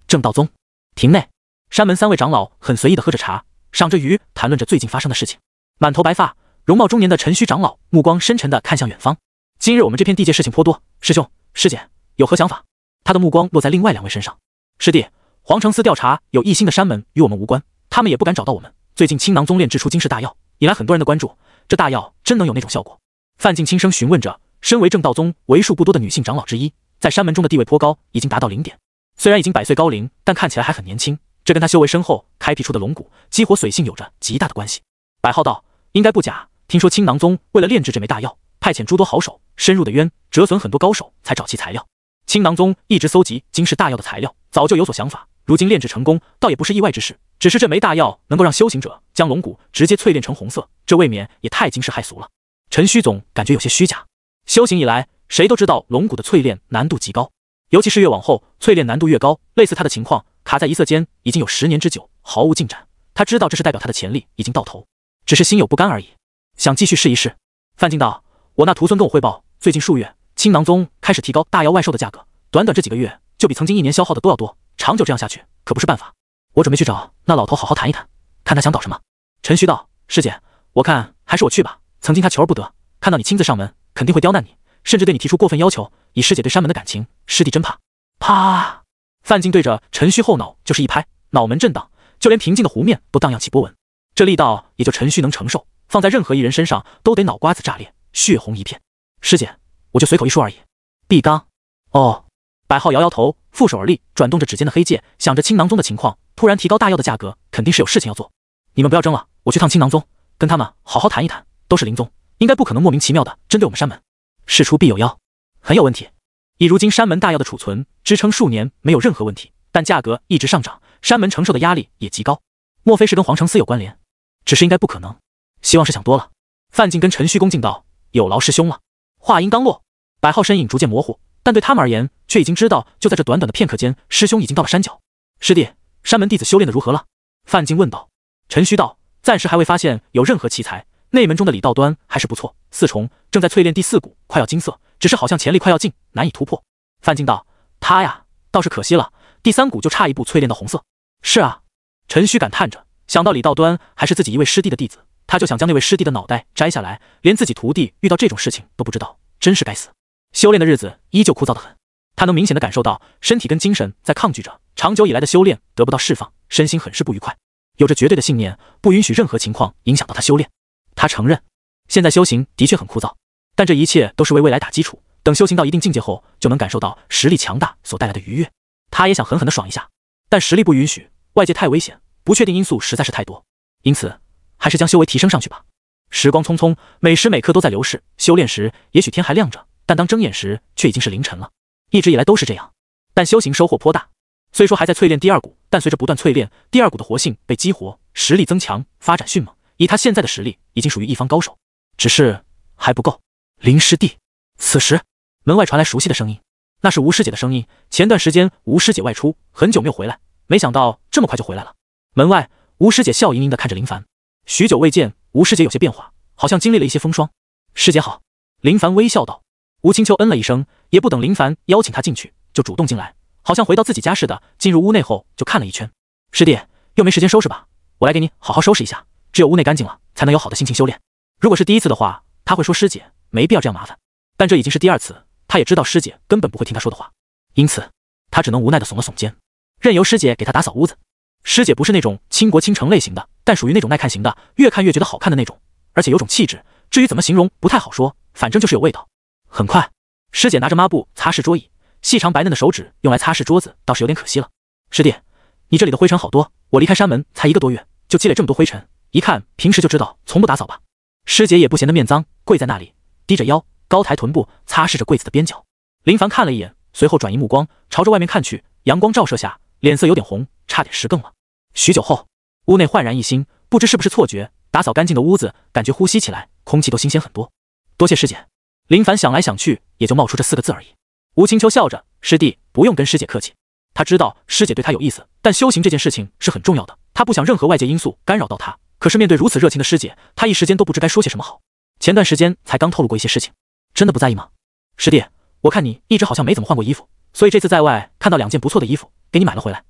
正道宗庭内，山门3位长老很随意的喝着茶，赏着鱼，谈论着最近发生的事情。满头白发，容貌中年的陈虚长老目光深沉的看向远方。今日我们这片地界事情颇多，师兄师姐有何想法？他的目光落在另外2位身上。师弟，黄承思调查有异心的山门与我们无关，他们也不敢找到我们。最近青囊宗炼制出惊世大药，引来很多人的关注，这大药真能有那种效果？范进轻声询问着。身为正道宗为数不多的女性长老之一，在山门中的地位颇高，已经达到0点。虽然已经100岁高龄，但看起来还很年轻，这跟他修为深厚开辟出的龙骨激活髓性有着极大的关系。百号道：应该不假，听说青囊宗为了炼制这枚大药，派遣诸多好手深入的渊，折损很多高手才找齐材料。青囊宗一直搜集惊世大药的材料，早就有所想法，如今炼制成功，倒也不是意外之事。只是这枚大药能够让修行者将龙骨直接淬炼成红色，这未免也太惊世骇俗了。陈虚总感觉有些虚假。修行以来，谁都知道龙骨的淬炼难度极高，尤其是越往后，淬炼难度越高。类似他的情况，卡在一色间已经有10年之久，毫无进展。他知道这是代表他的潜力已经到头，只是心有不甘而已，想继续试一试。范进道：我那徒孙跟我汇报，最近数月，青囊宗开始提高大药外售的价格，短短这几个月就比曾经1年消耗的都要多，长久这样下去可不是办法。我准备去找那老头好好谈一谈，看他想搞什么。陈虚道：师姐，我看还是我去吧。曾经他求而不得，看到你亲自上门，肯定会刁难你，甚至对你提出过分要求。以师姐对山门的感情，师弟真怕。啪！范进对着陈虚后脑就是一拍，脑门震荡，就连平静的湖面都荡漾起波纹。这力道也就陈虚能承受，放在任何一人身上都得脑瓜子炸裂，血红一片。师姐，我就随口一说而已。毕刚。哦。百号摇摇头，负手而立，转动着指尖的黑戒，想着青囊宗的情况，突然提高大药的价格，肯定是有事情要做。你们不要争了，我去趟青囊宗，跟他们好好谈一谈。都是灵宗，应该不可能莫名其妙的针对我们山门。事出必有妖，很有问题。以如今山门大药的储存，支撑数年没有任何问题，但价格一直上涨，山门承受的压力也极高。莫非是跟黄承思有关联？只是应该不可能，希望是想多了。范进跟陈虚恭敬道：有劳师兄了。话音刚落，百号身影逐渐模糊，但对他们而言，却已经知道，就在这短短的片刻间，师兄已经到了山脚。师弟，山门弟子修炼的如何了？范进问道。陈虚道：暂时还未发现有任何奇才，内门中的李道端还是不错，4重正在淬炼第4股，快要金色，只是好像潜力快要尽，难以突破。范进道：他呀，倒是可惜了，第3股就差一步淬炼到红色。是啊，陈虚感叹着，想到李道端还是自己一位师弟的弟子，他就想将那位师弟的脑袋摘下来，连自己徒弟遇到这种事情都不知道，真是该死。修炼的日子依旧枯燥得很，他能明显的感受到身体跟精神在抗拒着，长久以来的修炼得不到释放，身心很是不愉快，有着绝对的信念，不允许任何情况影响到他修炼。他承认，现在修行的确很枯燥，但这一切都是为未来打基础。等修行到一定境界后，就能感受到实力强大所带来的愉悦。他也想狠狠地爽一下，但实力不允许，外界太危险，不确定因素实在是太多，因此还是将修为提升上去吧。时光匆匆，每时每刻都在流逝。修炼时也许天还亮着，但当睁眼时却已经是凌晨了。一直以来都是这样，但修行收获颇大。虽说还在淬炼第二股，但随着不断淬炼，第二股的活性被激活，实力增强，发展迅猛。以他现在的实力，已经属于一方高手，只是还不够。林师弟，此时门外传来熟悉的声音，那是吴师姐的声音。前段时间吴师姐外出，很久没有回来，没想到这么快就回来了。门外，吴师姐笑盈盈地看着林凡，许久未见，吴师姐有些变化，好像经历了一些风霜。师姐好，林凡微笑道。吴青秋嗯了一声，也不等林凡邀请他进去，就主动进来，好像回到自己家似的。进入屋内后，就看了一圈。师弟，又没时间收拾吧？我来给你好好收拾一下。只有屋内干净了，才能有好的心情修炼。如果是第一次的话，他会说师姐没必要这样麻烦，但这已经是第二次，他也知道师姐根本不会听他说的话，因此他只能无奈地耸了耸肩，任由师姐给他打扫屋子。师姐不是那种倾国倾城类型的，但属于那种耐看型的，越看越觉得好看的那种，而且有种气质，至于怎么形容不太好说，反正就是有味道。很快，师姐拿着抹布擦拭桌椅，细长白嫩的手指用来擦拭桌子倒是有点可惜了。师弟，你这里的灰尘好多，我离开山门才1个多月，就积累这么多灰尘，一看平时就知道从不打扫吧。师姐也不嫌得面脏，跪在那里，低着腰，高抬臀部，擦拭着柜子的边角。林凡看了一眼，随后转移目光，朝着外面看去，阳光照射下，脸色有点红，差点失更了。许久后，屋内焕然一新，不知是不是错觉，打扫干净的屋子，感觉呼吸起来空气都新鲜很多。多谢师姐。林凡想来想去，也就冒出这4个字而已。吴青秋笑着，师弟不用跟师姐客气。他知道师姐对他有意思，但修行这件事情是很重要的，他不想任何外界因素干扰到他。可是面对如此热情的师姐，他一时间都不知该说些什么好。前段时间才刚透露过一些事情，真的不在意吗？师弟，我看你一直好像没怎么换过衣服，所以这次在外看到2件不错的衣服，给你买了回来。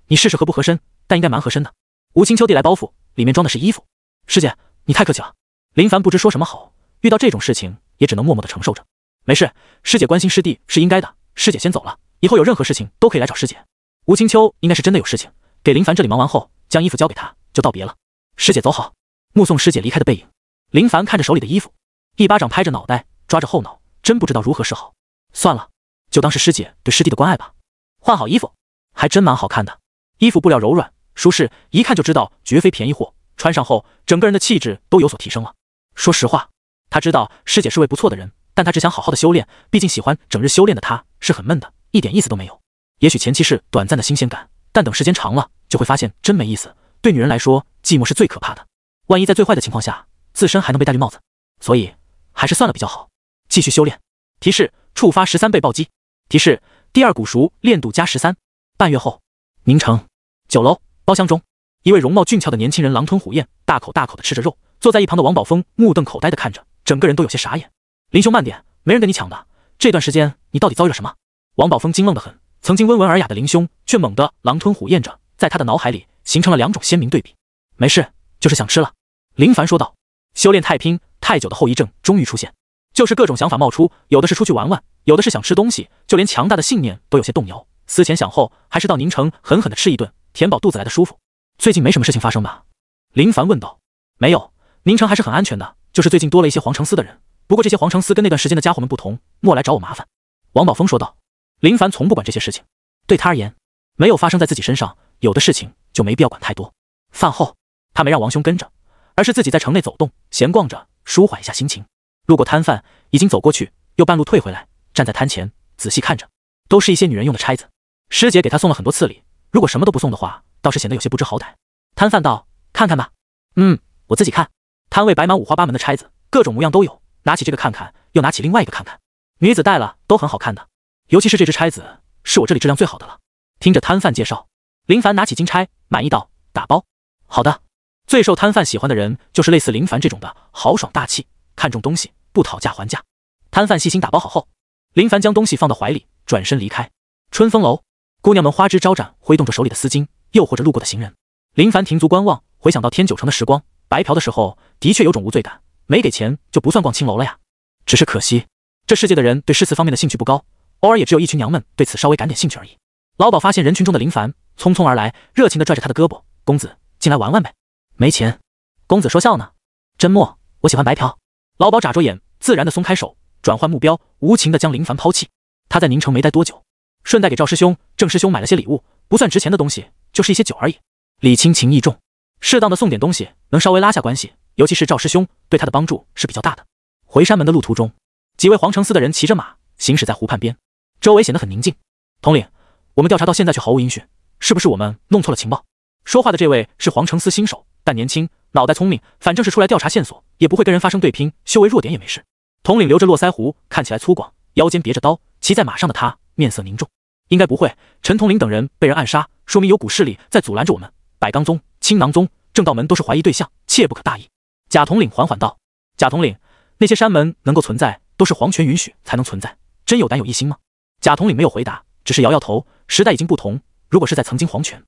你试试合不合身，但应该蛮合身的。吴青秋递来包袱，里面装的是衣服。师姐，你太客气了。林凡不知说什么好，遇到这种事情也只能默默地承受着。没事，师姐关心师弟是应该的。师姐先走了，以后有任何事情都可以来找师姐。吴青秋应该是真的有事情，给林凡这里忙完后，将衣服交给他，就道别了。师姐走好。目送师姐离开的背影，林凡看着手里的衣服，一巴掌拍着脑袋，抓着后脑，真不知道如何是好。算了，就当是师姐对师弟的关爱吧。换好衣服，还真蛮好看的。衣服布料柔软舒适，一看就知道绝非便宜货。穿上后，整个人的气质都有所提升了。说实话，他知道师姐是位不错的人，但他只想好好的修炼。毕竟喜欢整日修炼的他是很闷的，一点意思都没有。也许前期是短暂的新鲜感，但等时间长了，就会发现真没意思。对女人来说，寂寞是最可怕的。万一在最坏的情况下，自身还能被戴绿帽子，所以还是算了比较好。继续修炼。提示：触发13倍暴击。提示：第2股熟练度加13。半月后，宁城酒楼包厢中，一位容貌俊俏的年轻人狼吞虎咽，大口大口的吃着肉。坐在一旁的王宝峰目瞪口呆的看着，整个人都有些傻眼。林兄慢点，没人跟你抢的。这段时间你到底遭遇了什么？王宝峰惊愣得很，曾经温文尔雅的林兄却猛地狼吞虎咽着，在他的脑海里形成了2种鲜明对比。没事，就是想吃了。林凡说道。修炼太拼太久的后遗症终于出现，就是各种想法冒出，有的是出去玩玩，有的是想吃东西，就连强大的信念都有些动摇。思前想后，还是到宁城狠狠地吃一顿，填饱肚子来的舒服。最近没什么事情发生吧？林凡问道。没有，宁城还是很安全的，就是最近多了一些皇城司的人。不过这些皇城司跟那段时间的家伙们不同，莫来找我麻烦。王宝峰说道。林凡从不管这些事情，对他而言，没有发生在自己身上，有的事情就没必要管太多。饭后，他没让王兄跟着，而是自己在城内走动，闲逛着，舒缓一下心情。路过摊贩，已经走过去，又半路退回来，站在摊前仔细看着，都是一些女人用的钗子。师姐给他送了很多次礼，如果什么都不送的话，倒是显得有些不知好歹。摊贩道：看看吧。我自己看。摊位摆满5花8门的钗子，各种模样都有，拿起这个看看，又拿起另外一个看看。女子戴了都很好看的，尤其是这只钗子，是我这里质量最好的了。听着摊贩介绍，林凡拿起金钗，满意道：打包。好的。最受摊贩喜欢的人就是类似林凡这种的，豪爽大气，看重东西，不讨价还价。摊贩细心打包好后，林凡将东西放到怀里，转身离开。春风楼，姑娘们花枝招展，挥动着手里的丝巾，诱惑着路过的行人。林凡停足观望，回想到天九城的时光，白嫖的时候的确有种无罪感，没给钱就不算逛青楼了呀。只是可惜，这世界的人对诗词方面的兴趣不高，偶尔也只有一群娘们对此稍微感点兴趣而已。老鸨发现人群中的林凡，匆匆而来，热情地拽着他的胳膊：公子，进来玩玩呗。没钱。公子说笑呢。真墨，我喜欢白嫖。老鸨眨着眼，自然的松开手，转换目标，无情的将林凡抛弃。他在宁城没待多久，顺带给赵师兄、郑师兄买了些礼物，不算值钱的东西，就是一些酒而已。礼轻情意重，适当的送点东西，能稍微拉下关系，尤其是赵师兄对他的帮助是比较大的。回山门的路途中，几位皇城司的人骑着马行驶在湖畔边，周围显得很宁静。统领，我们调查到现在却毫无音讯，是不是我们弄错了情报？说话的这位是皇城司新手，但年轻，脑袋聪明，反正是出来调查线索，也不会跟人发生对拼，修为弱点也没事。统领留着络腮胡，看起来粗犷，腰间别着刀，骑在马上的他面色凝重。应该不会，陈统领等人被人暗杀，说明有股势力在阻拦着我们。百刚宗、青囊宗、正道门都是怀疑对象，切不可大意。贾统领缓缓道：贾统领，那些山门能够存在，都是皇权允许才能存在，真有胆有异心吗？贾统领没有回答，只是摇摇头。时代已经不同，如果是在曾经皇权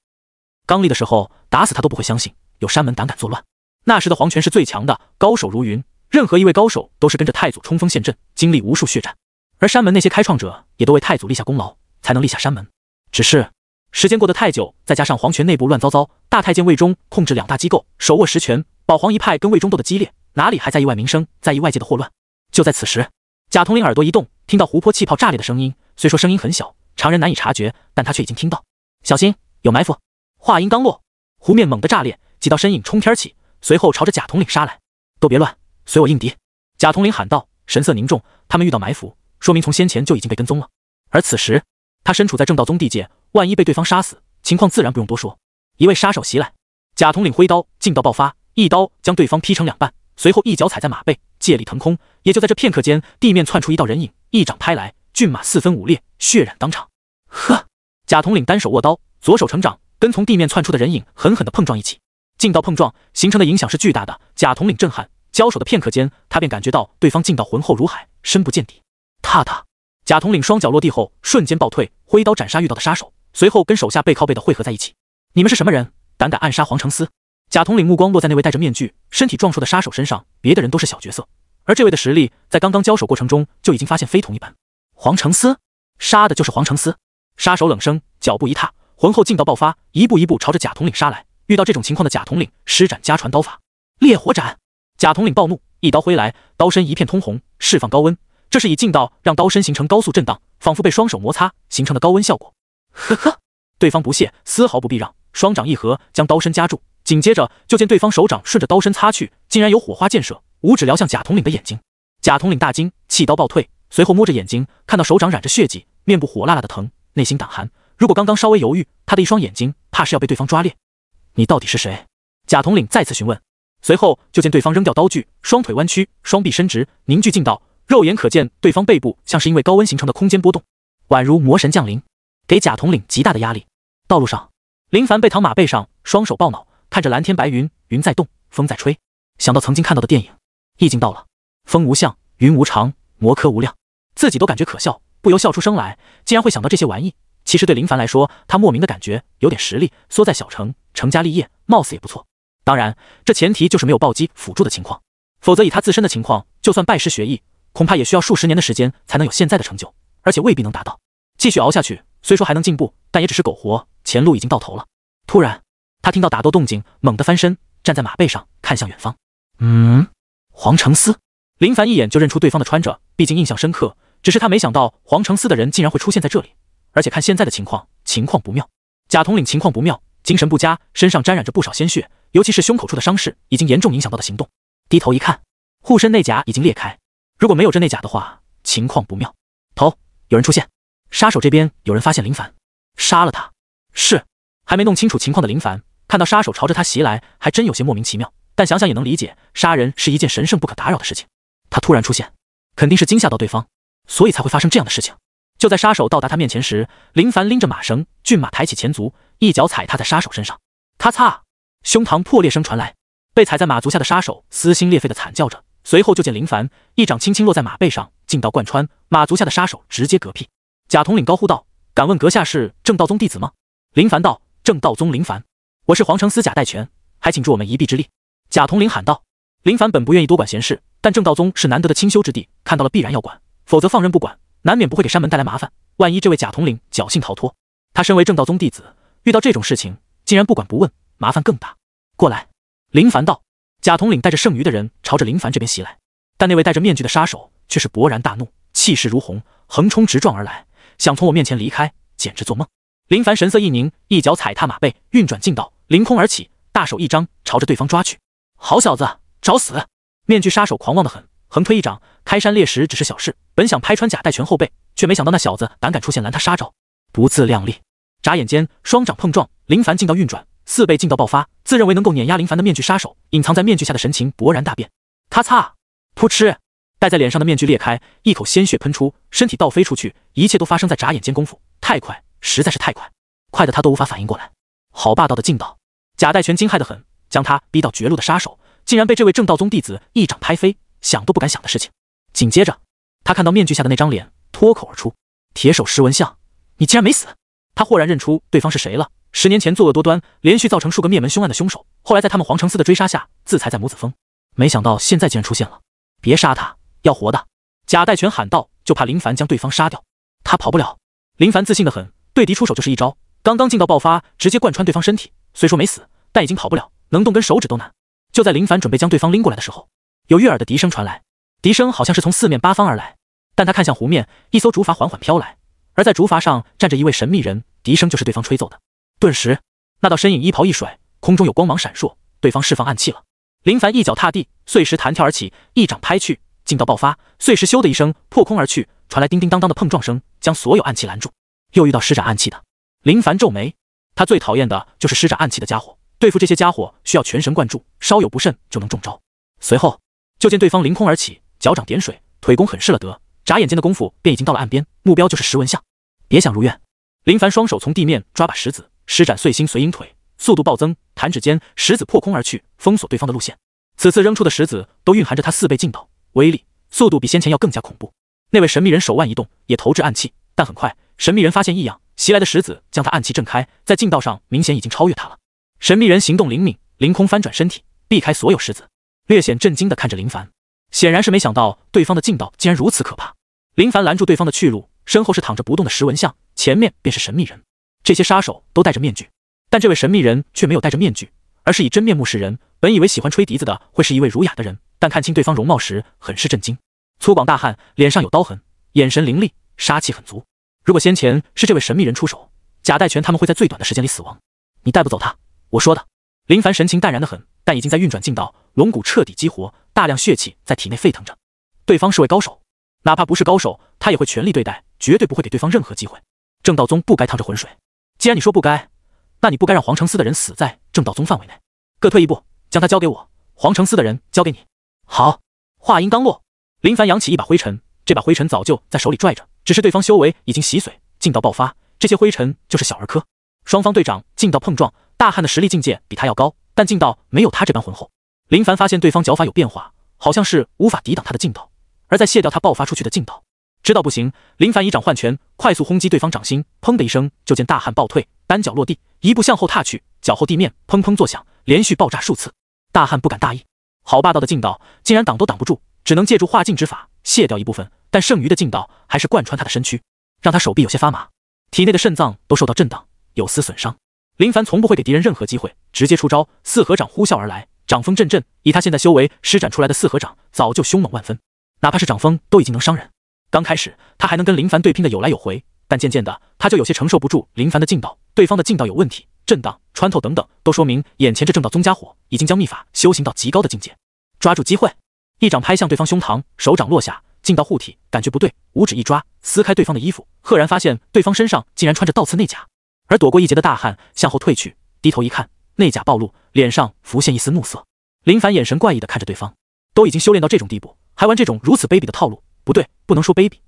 刚立的时候，打死他都不会相信有山门胆敢作乱。那时的皇权是最强的，高手如云，任何一位高手都是跟着太祖冲锋陷阵，经历无数血战。而山门那些开创者也都为太祖立下功劳，才能立下山门。只是时间过得太久，再加上皇权内部乱糟糟，大太监魏忠控制两大机构，手握实权，保皇一派跟魏忠斗得激烈，哪里还在意外民生，在意外界的祸乱？就在此时，贾统领耳朵一动，听到湖泊气泡炸裂的声音，虽说声音很小，常人难以察觉，但他却已经听到。小心，有埋伏！话音刚落，湖面猛地炸裂，几道身影冲天起，随后朝着贾统领杀来。都别乱，随我应敌！贾统领喊道，神色凝重。他们遇到埋伏，说明从先前就已经被跟踪了。而此时，他身处在正道宗地界，万一被对方杀死，情况自然不用多说。一位杀手袭来，贾统领挥刀，劲道爆发，一刀将对方劈成两半，随后一脚踩在马背，借力腾空。也就在这片刻间，地面窜出一道人影，一掌拍来，骏马四分五裂，血染当场。呵！贾统领单手握刀，左手成掌，跟从地面窜出的人影狠狠地碰撞一起。劲道碰撞形成的影响是巨大的，贾统领震撼。交手的片刻间，他便感觉到对方劲道浑厚如海，深不见底。踏踏！贾统领双脚落地后，瞬间暴退，挥刀斩杀遇到的杀手，随后跟手下背靠背的汇合在一起。你们是什么人？胆敢暗杀皇城司？贾统领目光落在那位戴着面具、身体壮硕的杀手身上，别的人都是小角色，而这位的实力在刚刚交手过程中就已经发现非同一般。皇城司，杀的就是皇城司。杀手冷声，脚步一踏，浑厚劲道爆发，一步一步朝着贾统领杀来。遇到这种情况的贾统领施展家传刀法，烈火斩。贾统领暴怒，一刀挥来，刀身一片通红，释放高温。这是以劲道让刀身形成高速震荡，仿佛被双手摩擦形成的高温效果。呵呵，对方不屑，丝毫不避让，双掌一合，将刀身夹住。紧接着就见对方手掌顺着刀身擦去，竟然有火花溅射，五指撩向贾统领的眼睛。贾统领大惊，弃刀暴退，随后摸着眼睛，看到手掌染着血迹，面部火辣辣的疼，内心胆寒。如果刚刚稍微犹豫，他的一双眼睛怕是要被对方抓裂。你到底是谁？贾统领再次询问。随后就见对方扔掉刀具，双腿弯曲，双臂伸直，凝聚劲道，肉眼可见对方背部像是因为高温形成的空间波动，宛如魔神降临，给贾统领极大的压力。道路上，林凡背躺马背上，双手抱脑，看着蓝天白云，云在动，风在吹，想到曾经看到的电影，意境到了，风无相，云无常，魔科无量，自己都感觉可笑，不由笑出声来。竟然会想到这些玩意，其实对林凡来说，他莫名的感觉有点实力，缩在小城，成家立业，貌似也不错。当然，这前提就是没有暴击辅助的情况，否则以他自身的情况，就算拜师学艺，恐怕也需要数十年的时间才能有现在的成就，而且未必能达到。继续熬下去，虽说还能进步，但也只是苟活，前路已经到头了。突然，他听到打斗动静，猛地翻身，站在马背上，看向远方。皇城司。林凡一眼就认出对方的穿着，毕竟印象深刻。只是他没想到皇城司的人竟然会出现在这里，而且看现在的情况不妙。贾统领情况不妙，精神不佳，身上沾染着不少鲜血，尤其是胸口处的伤势已经严重影响到的行动。低头一看，护身内甲已经裂开，如果没有这内甲的话，情况不妙。头，有人出现。杀手这边有人发现林凡，杀了他。是。还没弄清楚情况的林凡看到杀手朝着他袭来，还真有些莫名其妙，但想想也能理解，杀人是一件神圣不可打扰的事情。他突然出现，肯定是惊吓到对方，所以才会发生这样的事情。就在杀手到达他面前时，林凡拎着马绳，骏马抬起前足，一脚踩踏在杀手身上，咔嚓，胸膛破裂声传来，被踩在马足下的杀手撕心裂肺的惨叫着。随后就见林凡一掌轻轻落在马背上，劲道贯穿，马足下的杀手直接嗝屁。贾统领高呼道：“敢问阁下是正道宗弟子吗？”林凡道：“正道宗林凡，我是皇城司贾代全，还请助我们一臂之力。”贾统领喊道。林凡本不愿意多管闲事，但正道宗是难得的清修之地，看到了必然要管，否则放任不管，难免不会给山门带来麻烦。万一这位贾统领侥幸逃脱，他身为正道宗弟子，遇到这种事情竟然不管不问，麻烦更大。过来。林凡道。贾统领带着剩余的人朝着林凡这边袭来，但那位戴着面具的杀手却是勃然大怒，气势如虹，横冲直撞而来，想从我面前离开，简直做梦。林凡神色一凝，一脚踩踏马背，运转劲道，凌空而起，大手一张，朝着对方抓去。好小子，找死！面具杀手狂妄得很，横推一掌，开山裂石只是小事，本想拍穿贾代全后背，却没想到那小子胆敢出现拦他杀招，不自量力。眨眼间，双掌碰撞，林凡劲道运转，4倍劲道爆发，自认为能够碾压林凡的面具杀手，隐藏在面具下的神情勃然大变。咔嚓，噗嗤，戴在脸上的面具裂开，一口鲜血喷出，身体倒飞出去，一切都发生在眨眼间功夫，太快，实在是太快，快得他都无法反应过来。好霸道的劲道！贾代全惊骇得很，将他逼到绝路的杀手，竟然被这位正道宗弟子一掌拍飞，想都不敢想的事情。紧接着，他看到面具下的那张脸，脱口而出：“铁手石文相，你竟然没死！”他豁然认出对方是谁了，10年前作恶多端，连续造成数个灭门凶案的凶手，后来在他们皇城司的追杀下，自裁在母子峰。没想到现在竟然出现了！别杀他，要活的！贾代全喊道，就怕林凡将对方杀掉。他跑不了。林凡自信得很，对敌出手就是一招，刚刚劲道爆发，直接贯穿对方身体，虽说没死，但已经跑不了，能动根手指都难。就在林凡准备将对方拎过来的时候，有悦耳的笛声传来，笛声好像是从4面8方而来，但他看向湖面，一艘竹筏缓缓飘来，而在竹筏上站着一位神秘人，笛声就是对方吹奏的。顿时，那道身影衣袍一甩，空中有光芒闪烁，对方释放暗器了。林凡一脚踏地，碎石弹跳而起，一掌拍去，劲道爆发，碎石咻的一声破空而去，传来叮叮当当的碰撞声，将所有暗器拦住。又遇到施展暗器的，林凡皱眉，他最讨厌的就是施展暗器的家伙，对付这些家伙需要全神贯注，稍有不慎就能中招。随后就见对方凌空而起，脚掌点水，腿功很是了得，眨眼间的功夫便已经到了岸边，目标就是石文相。别想如愿！林凡双手从地面抓把石子，施展碎星随影腿，速度暴增，弹指间石子破空而去，封锁对方的路线。此次扔出的石子都蕴含着他4倍劲道，威力、速度比先前要更加恐怖。那位神秘人手腕一动，也投掷暗器，但很快神秘人发现异样，袭来的石子将他暗器震开，在劲道上明显已经超越他了。神秘人行动灵敏，凌空翻转身体，避开所有石子，略显震惊地看着林凡，显然是没想到对方的劲道竟然如此可怕。林凡拦住对方的去路，身后是躺着不动的石文相，前面便是神秘人。这些杀手都戴着面具，但这位神秘人却没有戴着面具，而是以真面目示人。本以为喜欢吹笛子的会是一位儒雅的人，但看清对方容貌时很是震惊。粗犷大汉，脸上有刀痕，眼神凌厉，杀气很足。如果先前是这位神秘人出手，贾代全他们会在最短的时间里死亡。你带不走他，我说的。林凡神情淡然得很，但已经在运转劲道，龙骨彻底激活，大量血气在体内沸腾着。对方是位高手，哪怕不是高手，他也会全力对待，绝对不会给对方任何机会。正道宗不该趟着浑水，既然你说不该，那你不该让皇城司的人死在正道宗范围内。各退一步，将他交给我，皇城司的人交给你。好。话音刚落，林凡扬起一把灰尘，这把灰尘早就在手里拽着，只是对方修为已经洗髓，劲道爆发，这些灰尘就是小儿科。双方队长劲道碰撞，大汉的实力境界比他要高，但劲道没有他这般浑厚。林凡发现对方脚法有变化，好像是无法抵挡他的劲道，而在卸掉他爆发出去的劲道。知道不行，林凡以掌换拳，快速轰击对方掌心，砰的一声，就见大汉暴退，单脚落地，一步向后踏去，脚后地面砰砰作响，连续爆炸数次。大汉不敢大意，好霸道的劲道，竟然挡都挡不住，只能借助化劲之法卸掉一部分，但剩余的劲道还是贯穿他的身躯，让他手臂有些发麻，体内的肾脏都受到震荡，有丝损伤。林凡从不会给敌人任何机会，直接出招，四合掌呼啸而来，掌风阵阵，以他现在修为施展出来的四合掌早就凶猛万分，哪怕是掌风都已经能伤人。刚开始他还能跟林凡对拼的有来有回，但渐渐的他就有些承受不住林凡的劲道，对方的劲道有问题，震荡、穿透等等，都说明眼前这正道宗家伙已经将秘法修行到极高的境界。抓住机会，一掌拍向对方胸膛，手掌落下，劲道护体，感觉不对，五指一抓，撕开对方的衣服，赫然发现对方身上竟然穿着倒刺内甲。而躲过一劫的大汉向后退去，低头一看，内甲暴露，脸上浮现一丝怒色。林凡眼神怪异地看着对方，都已经修炼到这种地步，还玩这种如此卑鄙的套路，不对，不能说卑鄙，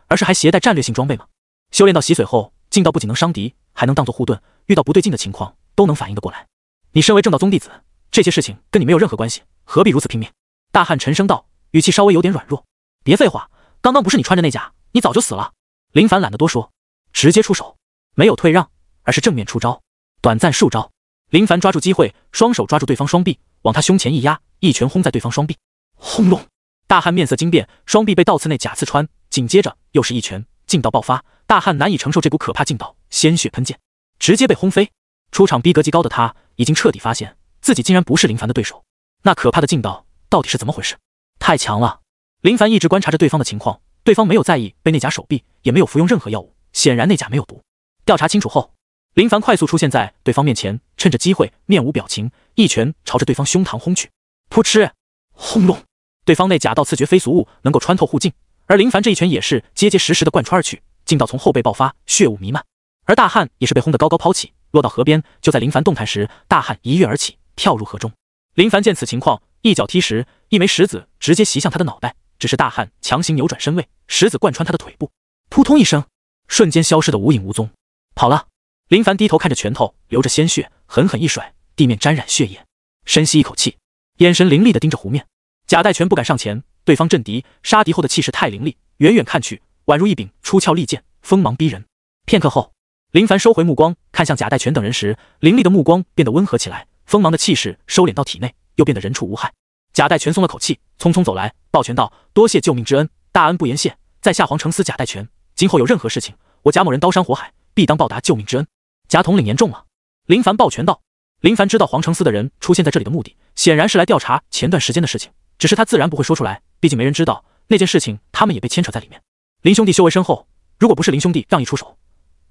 而是还携带战略性装备吗？修炼到洗髓后，劲道不仅能伤敌，还能当作护盾，遇到不对劲的情况都能反应得过来。你身为正道宗弟子，这些事情跟你没有任何关系，何必如此拼命？大汉沉声道，语气稍微有点软弱。别废话，刚刚不是你穿着内甲，你早就死了。林凡懒得多说，直接出手，没有退让，而是正面出招，短暂数招。林凡抓住机会，双手抓住对方双臂，往他胸前一压，一拳轰在对方双臂。轰隆！大汉面色惊变，双臂被倒刺内甲刺穿，紧接着又是一拳，劲道爆发，大汉难以承受这股可怕劲道，鲜血喷溅，直接被轰飞。出场逼格极高的他已经彻底发现自己竟然不是林凡的对手，那可怕的劲道到底是怎么回事？太强了！林凡一直观察着对方的情况，对方没有在意被内夹手臂，也没有服用任何药物，显然内夹没有毒。调查清楚后，林凡快速出现在对方面前，趁着机会面无表情，一拳朝着对方胸膛轰去。噗嗤，轰隆！对方内夹到刺绝非俗物，能够穿透护颈，而林凡这一拳也是结结实实的贯穿而去，劲道从后背爆发，血雾弥漫。而大汉也是被轰得高高抛起，落到河边。就在林凡动弹时，大汉一跃而起，跳入河中。林凡见此情况，一脚踢石，一枚石子直接袭向他的脑袋。只是大汉强行扭转身位，石子贯穿他的腿部，扑通一声，瞬间消失得无影无踪。跑了。林凡低头看着拳头流着鲜血，狠狠一甩，地面沾染血液。深吸一口气，眼神凌厉地盯着湖面。贾代全不敢上前，对方阵敌杀敌后的气势太凌厉，远远看去宛如一柄出鞘利剑，锋芒逼人。片刻后，林凡收回目光，看向贾代全等人时，凌厉的目光变得温和起来，锋芒的气势收敛到体内，又变得人畜无害。贾代全松了口气，匆匆走来，抱拳道：“多谢救命之恩，大恩不言谢。在下皇城司贾代全，今后有任何事情，我贾某人刀山火海，必当报答救命之恩。”贾统领言重了。林凡抱拳道。林凡知道皇城司的人出现在这里的目的，显然是来调查前段时间的事情，只是他自然不会说出来，毕竟没人知道那件事情，他们也被牵扯在里面。林兄弟修为深厚，如果不是林兄弟让一出手，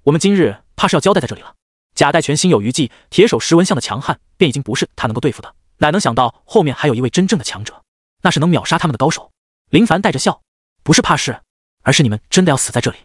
我们今日怕是要交代在这里了。贾代全心有余悸，铁手石纹像的强悍便已经不是他能够对付的，哪能想到后面还有一位真正的强者，那是能秒杀他们的高手。林凡带着笑，不是怕事，而是你们真的要死在这里。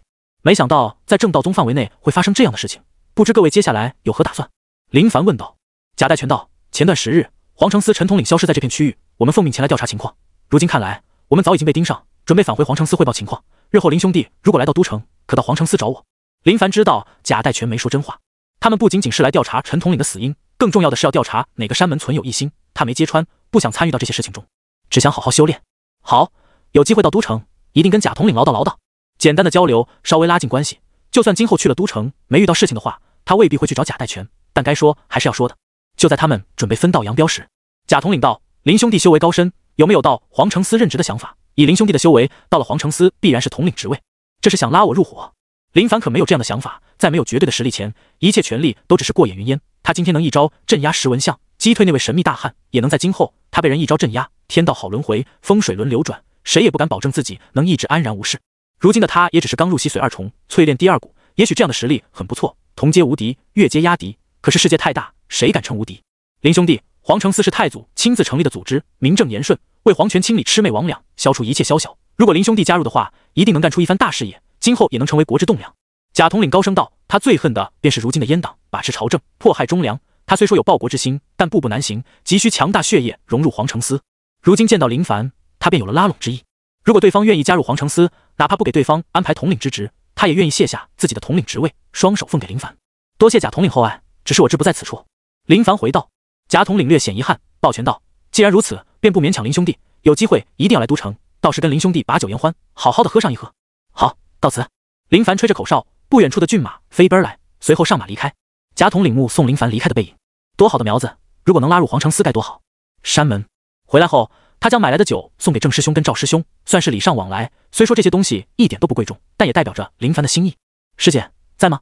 没想到在正道宗范围内会发生这样的事情，不知各位接下来有何打算？林凡问道。贾代全道：前段10日，皇城司陈统领消失在这片区域，我们奉命前来调查情况。如今看来，我们早已经被盯上，准备返回皇城司汇报情况。日后林兄弟如果来到都城，可到皇城司找我。林凡知道贾代全没说真话，他们不仅仅是来调查陈统领的死因，更重要的是要调查哪个山门存有异心。他没揭穿，不想参与到这些事情中，只想好好修炼。好，有机会到都城，一定跟贾统领唠叨唠叨。简单的交流，稍微拉近关系。就算今后去了都城，没遇到事情的话，他未必会去找贾代全，但该说还是要说的。就在他们准备分道扬镳时，贾统领道：林兄弟修为高深，有没有到皇城司任职的想法？以林兄弟的修为，到了皇城司必然是统领职位，这是想拉我入伙？林凡可没有这样的想法，在没有绝对的实力前，一切权力都只是过眼云烟。他今天能一招镇压石纹相，击退那位神秘大汉，也能在今后他被人一招镇压，天道好轮回，风水轮流转，谁也不敢保证自己能一直安然无事。如今的他也只是刚入吸髓2重，淬炼第2股，也许这样的实力很不错，同阶无敌，越阶压敌。可是世界太大，谁敢称无敌？林兄弟，皇城司是太祖亲自成立的组织，名正言顺，为皇权清理魑魅魍魉，消除一切宵小。如果林兄弟加入的话，一定能干出一番大事业，今后也能成为国之栋梁。贾统领高声道：他最恨的便是如今的阉党，把持朝政，迫害忠良。他虽说有报国之心，但步步难行，急需强大血液融入皇城司。如今见到林凡，他便有了拉拢之意。如果对方愿意加入皇城司，哪怕不给对方安排统领之职，他也愿意卸下自己的统领职位，双手奉给林凡。多谢贾统领厚爱，只是我志不在此处。林凡回道。贾统领略显遗憾，抱拳道：既然如此，便不勉强林兄弟，有机会一定要来都城，到时跟林兄弟把酒言欢，好好的喝上一喝。好，到此。林凡吹着口哨，不远处的骏马飞奔来，随后上马离开。贾统领目送林凡离开的背影，多好的苗子，如果能拉入皇城司该多好。山门回来后，他将买来的酒送给郑师兄跟赵师兄，算是礼尚往来。虽说这些东西一点都不贵重，但也代表着林凡的心意。师姐在吗？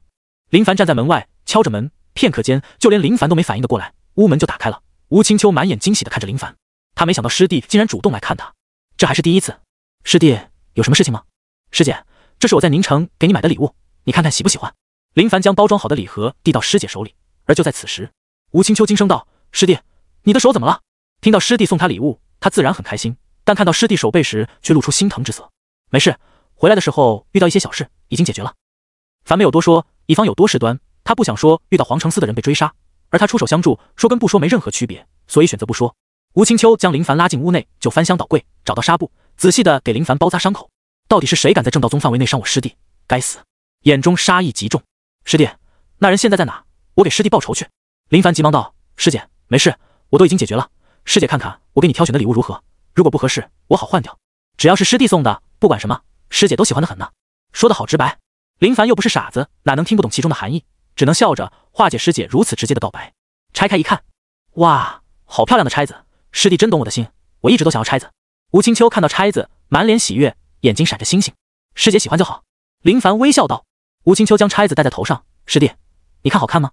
林凡站在门外敲着门，片刻间就连林凡都没反应得过来，屋门就打开了。吴青秋满眼惊喜地看着林凡，他没想到师弟竟然主动来看他，这还是第一次。师弟有什么事情吗？师姐，这是我在宁城给你买的礼物，你看看喜不喜欢？林凡将包装好的礼盒递到师姐手里，而就在此时，吴青秋惊声道：师弟，你的手怎么了？听到师弟送他礼物，他自然很开心，但看到师弟手背时却露出心疼之色。没事，回来的时候遇到一些小事，已经解决了。凡没有多说，以防有多事端，他不想说遇到皇城司的人被追杀，而他出手相助，说跟不说没任何区别，所以选择不说。吴青秋将林凡拉进屋内，就翻箱倒柜，找到纱布，仔细的给林凡包扎伤口。到底是谁敢在正道宗范围内伤我师弟？该死！眼中杀意极重。师弟，那人现在在哪？我给师弟报仇去。林凡急忙道：师姐，没事，我都已经解决了。师姐看看我给你挑选的礼物如何？如果不合适，我好换掉。只要是师弟送的，不管什么，师姐都喜欢的很呢。说的好直白。林凡又不是傻子，哪能听不懂其中的含义？只能笑着化解师姐如此直接的告白。拆开一看，哇，好漂亮的钗子！师弟真懂我的心，我一直都想要钗子。吴青秋看到钗子，满脸喜悦，眼睛闪着星星。师姐喜欢就好。林凡微笑道。吴青秋将钗子戴在头上，师弟，你看好看吗？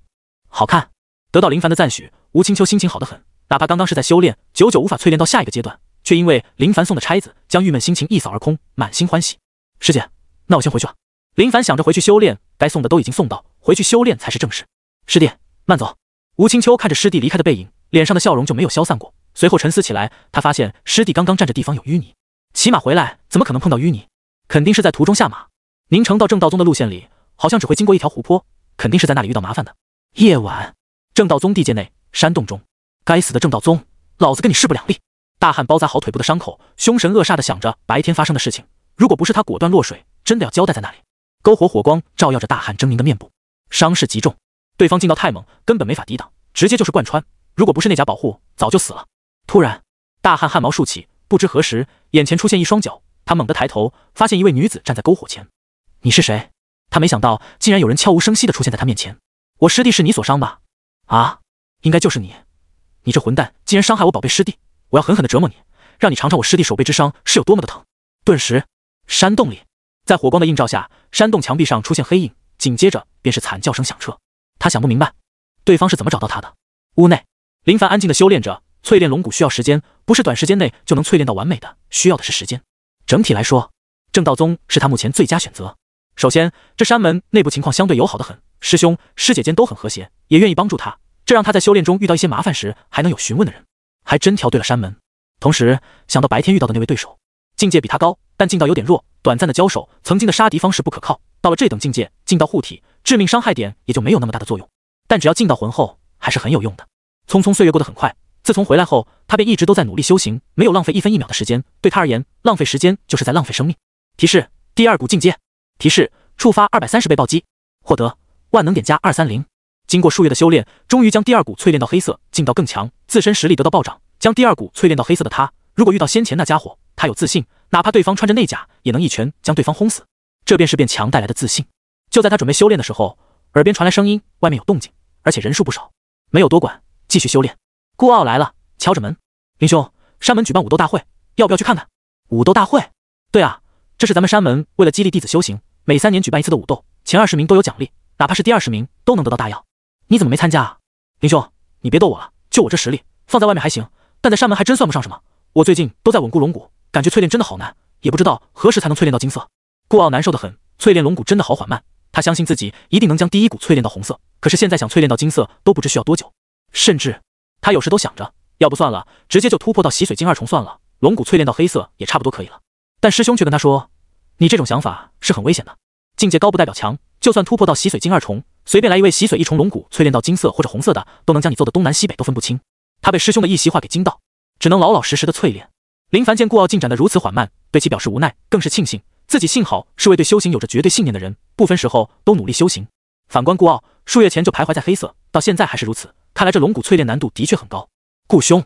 好看。得到林凡的赞许，吴青秋心情好得很，哪怕刚刚是在修炼，久久无法淬炼到下一个阶段，却因为林凡送的钗子，将郁闷心情一扫而空，满心欢喜。师姐，那我先回去了。林凡想着回去修炼，该送的都已经送到，回去修炼才是正事。师弟，慢走。吴青秋看着师弟离开的背影，脸上的笑容就没有消散过。随后沉思起来，他发现师弟刚刚站着地方有淤泥，骑马回来怎么可能碰到淤泥？肯定是在途中下马。宁城到正道宗的路线里，好像只会经过一条湖泊，肯定是在那里遇到麻烦的。夜晚，正道宗地界内，山洞中，该死的正道宗，老子跟你势不两立！大汉包扎好腿部的伤口，凶神恶煞地想着白天发生的事情。如果不是他果断落水，真的要交代在那里。篝火火光照耀着大汉狰狞的面部，伤势极重，对方劲道太猛，根本没法抵挡，直接就是贯穿。如果不是那甲保护，早就死了。突然，大汉汗毛竖起，不知何时，眼前出现一双脚。他猛地抬头，发现一位女子站在篝火前。你是谁？他没想到，竟然有人悄无声息地出现在他面前。我师弟是你所伤吧？啊，应该就是你。你这混蛋，竟然伤害我宝贝师弟！我要狠狠地折磨你，让你尝尝我师弟手背之伤是有多么的疼。顿时，山洞里，在火光的映照下，山洞墙壁上出现黑影，紧接着便是惨叫声响彻。他想不明白，对方是怎么找到他的。屋内，林凡安静地修炼着。淬炼龙骨需要时间，不是短时间内就能淬炼到完美的，需要的是时间。整体来说，正道宗是他目前最佳选择。首先，这山门内部情况相对友好得很，师兄师姐间都很和谐，也愿意帮助他，这让他在修炼中遇到一些麻烦时还能有询问的人，还真挑对了山门。同时想到白天遇到的那位对手，境界比他高，但劲道有点弱，短暂的交手，曾经的杀敌方式不可靠，到了这等境界，劲道护体，致命伤害点也就没有那么大的作用，但只要劲道浑厚，还是很有用的。匆匆岁月过得很快，自从回来后，他便一直都在努力修行，没有浪费一分一秒的时间。对他而言，浪费时间就是在浪费生命。提示：第二股进阶。提示：触发230倍暴击，获得万能点加230。经过数月的修炼，终于将第二股淬炼到黑色，劲道更强，自身实力得到暴涨。将第二股淬炼到黑色的他，如果遇到先前那家伙，他有自信，哪怕对方穿着内甲，也能一拳将对方轰死。这便是变强带来的自信。就在他准备修炼的时候，耳边传来声音，外面有动静，而且人数不少。没有多管，继续修炼。顾傲来了，敲着门。林兄，山门举办武斗大会，要不要去看看？武斗大会？对啊，这是咱们山门为了激励弟子修行，每3年举办一次的武斗，前20名都有奖励，哪怕是第20名都能得到大药。你怎么没参加啊？林兄，你别逗我了，就我这实力，放在外面还行，但在山门还真算不上什么。我最近都在稳固龙骨，感觉淬炼真的好难，也不知道何时才能淬炼到金色。顾傲难受得很，淬炼龙骨真的好缓慢。他相信自己一定能将第一股淬炼到红色，可是现在想淬炼到金色都不知需要多久，甚至他有时都想着，要不算了，直接就突破到洗髓金2重算了，龙骨淬炼到黑色也差不多可以了。但师兄却跟他说，你这种想法是很危险的，境界高不代表强，就算突破到洗髓金2重，随便来一位洗髓1重龙骨淬炼到金色或者红色的，都能将你揍得东南西北都分不清。他被师兄的一席话给惊到，只能老老实实的淬炼。林凡见顾傲进展得如此缓慢，对其表示无奈，更是庆幸自己幸好是位对修行有着绝对信念的人，不分时候都努力修行。反观顾傲，数月前就徘徊在黑色，到现在还是如此，看来这龙骨淬炼难度的确很高。顾兄，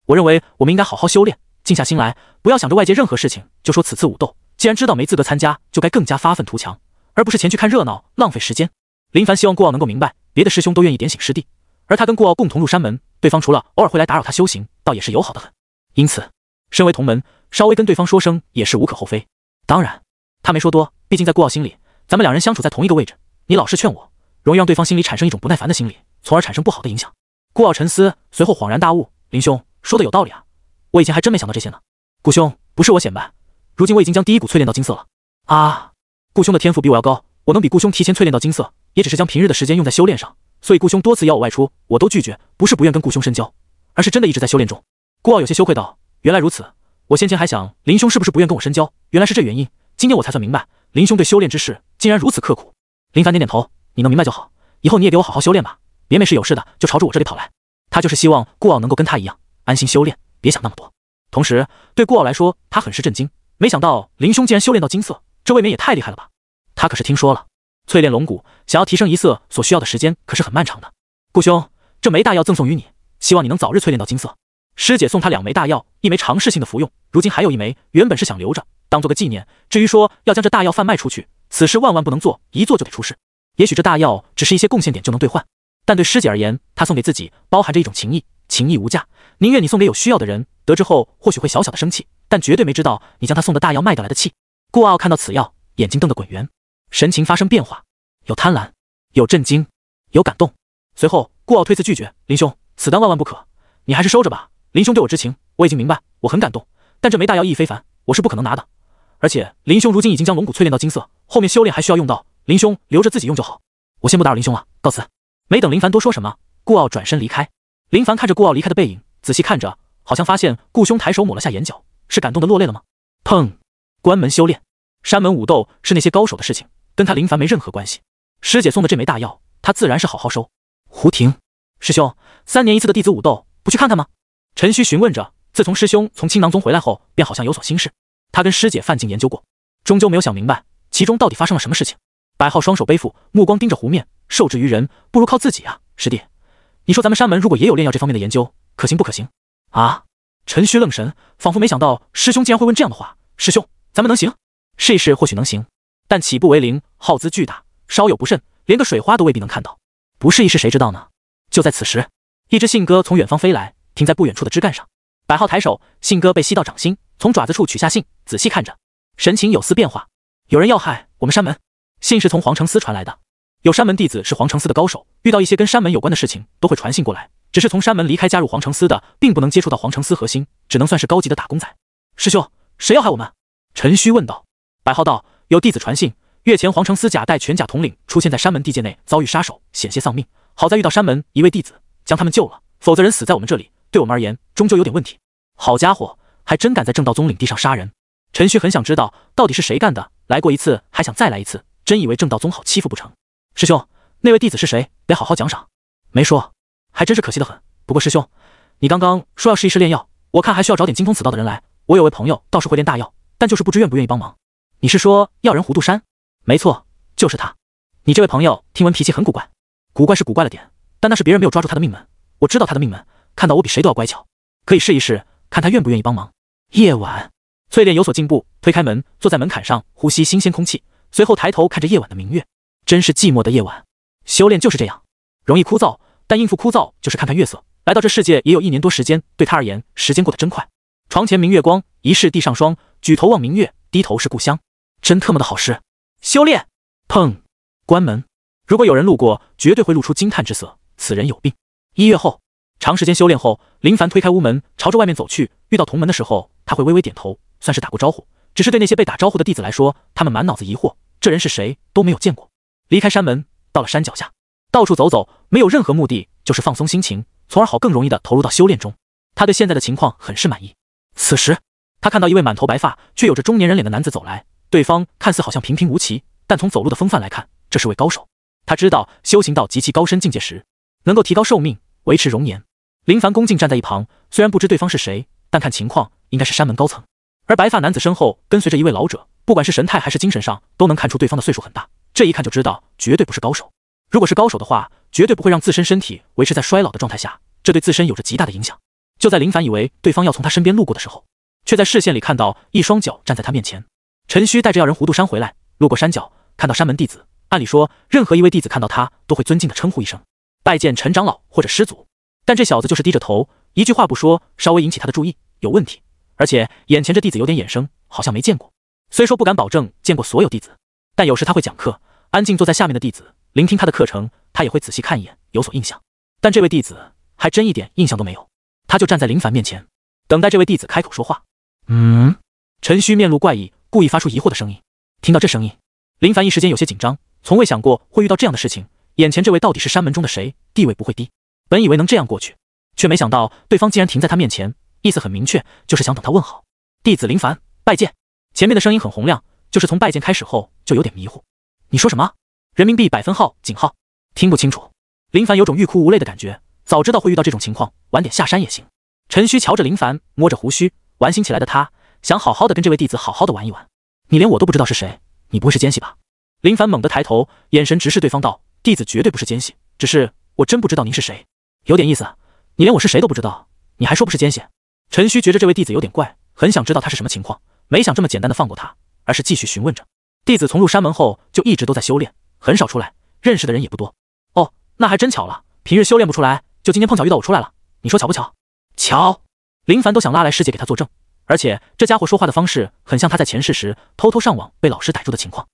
我认为我们应该好好修炼，静下心来，不要想着外界任何事情就说此次武斗，既然知道没资格参加，就该更加发愤图强，而不是前去看热闹，浪费时间。林凡希望顾傲能够明白，别的师兄都愿意点醒师弟，而他跟顾傲共同入山门，对方除了偶尔会来打扰他修行，倒也是友好的很。因此，身为同门，稍微跟对方说声也是无可厚非。当然，他没说多，毕竟在顾傲心里，咱们两人相处在同一个位置，你老是劝我，容易让对方心里产生一种不耐烦的心理，从而产生不好的影响。顾傲沉思，随后恍然大悟，林兄说的有道理啊，我以前还真没想到这些呢。顾兄，不是我显摆，如今我已经将第一股淬炼到金色了。啊，顾兄的天赋比我要高，我能比顾兄提前淬炼到金色，也只是将平日的时间用在修炼上，所以顾兄多次邀我外出，我都拒绝，不是不愿跟顾兄深交，而是真的一直在修炼中。顾傲有些羞愧道，原来如此，我先前还想林兄是不是不愿跟我深交，原来是这原因，今天我才算明白，林兄对修炼之事竟然如此刻苦。林凡点点头，你能明白就好，以后你也给我好好修炼吧，别没事有事的就朝着我这里跑来。他就是希望顾傲能够跟他一样安心修炼，别想那么多。同时对顾傲来说，他很是震惊，没想到林兄竟然修炼到金色，这未免也太厉害了吧。他可是听说了，淬炼龙骨想要提升一色所需要的时间可是很漫长的。顾兄，这枚大药赠送于你，希望你能早日淬炼到金色。师姐送他2枚大药，一枚尝试性的服用，如今还有一枚，原本是想留着当做个纪念，至于说要将这大药贩卖出去，此事万万不能做，一做就得出事。也许这大药只是一些贡献点就能兑换，但对师姐而言，她送给自己包含着一种情谊，情谊无价，宁愿你送给有需要的人，得知后或许会小小的生气，但绝对没知道你将他送的大药卖掉来的气。顾傲看到此药，眼睛瞪得滚圆，神情发生变化，有贪婪，有震惊，有感动。随后顾傲推辞拒绝，林兄，此丹万万不可，你还是收着吧。林兄对我知情，我已经明白，我很感动，但这枚大药意义非凡，我是不可能拿的。而且林兄如今已经将龙骨淬炼到金色，后面修炼还需要用到，林兄留着自己用就好。我先不打扰林兄了，告辞。没等林凡多说什么，顾傲转身离开。林凡看着顾傲离开的背影，仔细看着，好像发现顾兄抬手抹了下眼角，是感动的落泪了吗？砰！关门修炼，山门武斗是那些高手的事情，跟他林凡没任何关系。师姐送的这枚大药，他自然是好好收。胡婷，师兄，3年一次的弟子武斗，不去看看吗？陈虚询问着。自从师兄从青囊宗回来后，便好像有所心事。他跟师姐范静研究过，终究没有想明白其中到底发生了什么事情。白浩双手背负，目光盯着湖面，受制于人，不如靠自己啊，师弟。你说咱们山门如果也有炼药这方面的研究，可行不可行？啊！陈虚愣神，仿佛没想到师兄竟然会问这样的话。师兄，咱们能行？试一试或许能行，但起步为零，耗资巨大，稍有不慎，连个水花都未必能看到。不试一试谁知道呢？就在此时，一只信鸽从远方飞来，停在不远处的枝干上。白浩抬手，信鸽被吸到掌心，从爪子处取下信，仔细看着，神情有丝变化。有人要害我们山门。信是从皇城司传来的，有山门弟子是皇城司的高手，遇到一些跟山门有关的事情都会传信过来，只是从山门离开加入皇城司的，并不能接触到皇城司核心，只能算是高级的打工仔。师兄，谁要害我们？陈虚问道。白浩道，有弟子传信，月前皇城司假带全甲统领出现在山门地界内，遭遇杀手，险些丧命，好在遇到山门一位弟子将他们救了，否则人死在我们这里，对我们而言终究有点问题。好家伙，还真敢在正道宗领地上杀人。陈虚很想知道到底是谁干的，来过一次还想再来一次，真以为正道宗好欺负不成？师兄，那位弟子是谁？得好好奖赏。没说，还真是可惜的很。不过师兄，你刚刚说要试一试炼药，我看还需要找点精通此道的人来。我有位朋友倒是会炼大药，但就是不知愿不愿意帮忙。你是说药人胡杜山？没错，就是他。你这位朋友听闻脾气很古怪，古怪是古怪了点，但那是别人没有抓住他的命门。我知道他的命门，看到我比谁都要乖巧，可以试一试，看他愿不愿意帮忙。夜晚，淬炼有所进步，推开门，坐在门槛上，呼吸新鲜空气，随后抬头看着夜晚的明月，真是寂寞的夜晚。修炼就是这样，容易枯燥，但应付枯燥就是看看月色。来到这世界也有1年多时间，对他而言，时间过得真快。床前明月光，疑是地上霜，举头望明月，低头是故乡。真特么的好事。修炼，砰！关门。如果有人路过，绝对会露出惊叹之色，此人有病。1月后，长时间修炼后，林凡推开屋门，朝着外面走去。遇到同门的时候，他会微微点头，算是打过招呼。只是对那些被打招呼的弟子来说，他们满脑子疑惑，这人是谁都没有见过。离开山门，到了山脚下，到处走走，没有任何目的，就是放松心情，从而好更容易的投入到修炼中。他对现在的情况很是满意。此时，他看到一位满头白发却有着中年人脸的男子走来，对方看似好像平平无奇，但从走路的风范来看，这是位高手。他知道修行到极其高深境界时，能够提高寿命，维持容颜。林凡恭敬站在一旁，虽然不知对方是谁，但看情况应该是山门高层。而白发男子身后跟随着一位老者，不管是神态还是精神上，都能看出对方的岁数很大，这一看就知道绝对不是高手。如果是高手的话，绝对不会让自身身体维持在衰老的状态下，这对自身有着极大的影响。就在林凡以为对方要从他身边路过的时候，却在视线里看到一双脚站在他面前。陈虚带着药人胡杜山回来，路过山脚，看到山门弟子，按理说任何一位弟子看到他都会尊敬的称呼一声拜见陈长老或者师祖，但这小子就是低着头，一句话不说，稍微引起他的注意，有问题。而且眼前这弟子有点眼生，好像没见过。虽说不敢保证见过所有弟子，但有时他会讲课，安静坐在下面的弟子聆听他的课程，他也会仔细看一眼，有所印象。但这位弟子还真一点印象都没有。他就站在林凡面前，等待这位弟子开口说话。陈虚面露怪异，故意发出疑惑的声音。听到这声音，林凡一时间有些紧张，从未想过会遇到这样的事情。眼前这位到底是山门中的谁？地位不会低。本以为能这样过去，却没想到对方竟然停在他面前，意思很明确，就是想等他问好。弟子林凡拜见。前面的声音很洪亮，就是从拜见开始后就有点迷糊。你说什么？人民币100分号井号？听不清楚。林凡有种欲哭无泪的感觉，早知道会遇到这种情况，晚点下山也行。陈虚瞧着林凡，摸着胡须，玩心起来的他想好好的跟这位弟子好好的玩一玩。你连我都不知道是谁，你不会是奸细吧？林凡猛地抬头，眼神直视对方道：弟子绝对不是奸细，只是我真不知道您是谁。有点意思，你连我是谁都不知道，你还说不是奸细？陈虚觉着这位弟子有点怪，很想知道他是什么情况，没想这么简单的放过他，而是继续询问着。弟子从入山门后就一直都在修炼，很少出来，认识的人也不多。哦，那还真巧了，平日修炼不出来，就今天碰巧遇到我出来了，你说巧不巧？巧。林凡都想拉来师姐给他作证，而且这家伙说话的方式很像他在前世时偷偷上网被老师逮住的情况。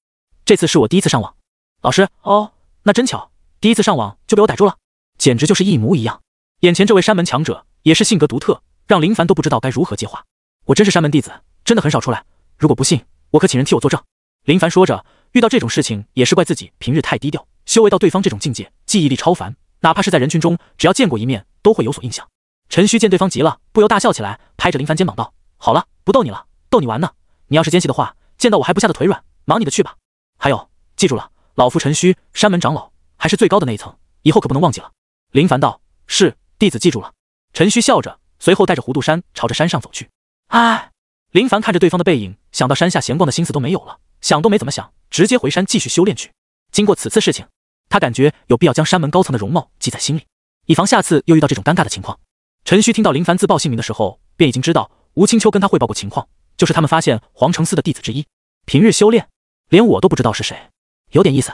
这次是我第一次上网。老师，哦，那真巧，第一次上网就被我逮住了，简直就是一模一样。眼前这位山门强者也是性格独特，让林凡都不知道该如何接话。我真是山门弟子，真的很少出来，如果不信，我可请人替我作证。林凡说着，遇到这种事情也是怪自己平日太低调，修为到对方这种境界，记忆力超凡，哪怕是在人群中，只要见过一面，都会有所印象。陈虚见对方急了，不由大笑起来，拍着林凡肩膀道：“好了，不逗你了，逗你玩呢。你要是奸细的话，见到我还不吓得腿软，忙你的去吧。还有，记住了，老夫陈虚，山门长老，还是最高的那一层，以后可不能忘记了。”林凡道：“是，弟子记住了。”陈虚笑着，随后带着胡杜山朝着山上走去。哎，林凡看着对方的背影，想到山下闲逛的心思都没有了，想都没怎么想，直接回山继续修炼去。经过此次事情，他感觉有必要将山门高层的容貌记在心里，以防下次又遇到这种尴尬的情况。陈虚听到林凡自报姓名的时候，便已经知道吴青秋跟他汇报过情况，就是他们发现皇城寺的弟子之一，平日修炼，连我都不知道是谁，有点意思。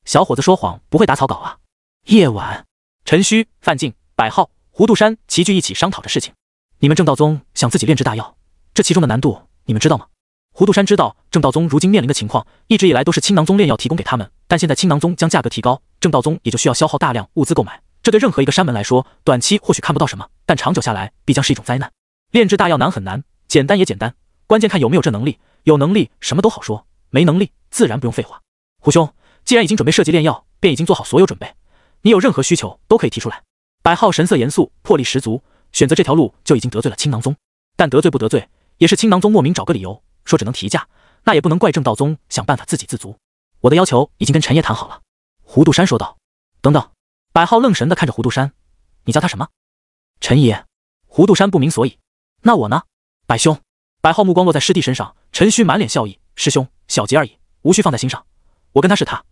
小伙子说谎不会打草稿啊。夜晚，陈虚、范进、百浩、胡杜山齐聚一起商讨着事情。你们正道宗想自己炼制大药，这其中的难度你们知道吗？胡杜山知道正道宗如今面临的情况，一直以来都是青囊宗炼药提供给他们，但现在青囊宗将价格提高，正道宗也就需要消耗大量物资购买。这对任何一个山门来说，短期或许看不到什么，但长久下来必将是一种灾难。炼制大药难很难，简单也简单，关键看有没有这能力。有能力什么都好说，没能力自然不用废话。胡兄，既然已经准备设计炼药，便已经做好所有准备，你有任何需求都可以提出来。百浩神色严肃，魄力十足，选择这条路就已经得罪了青囊宗，但得罪不得罪，也是青囊宗莫名找个理由说只能提价，那也不能怪正道宗想办法自给自足。我的要求已经跟陈爷谈好了。胡杜山说道。等等。百浩愣神地看着胡杜山，你叫他什么？陈爷。胡杜山不明所以。那我呢？百兄。百浩目光落在师弟身上，陈虚满脸笑意，师兄，小节而已，无需放在心上。我跟他是他，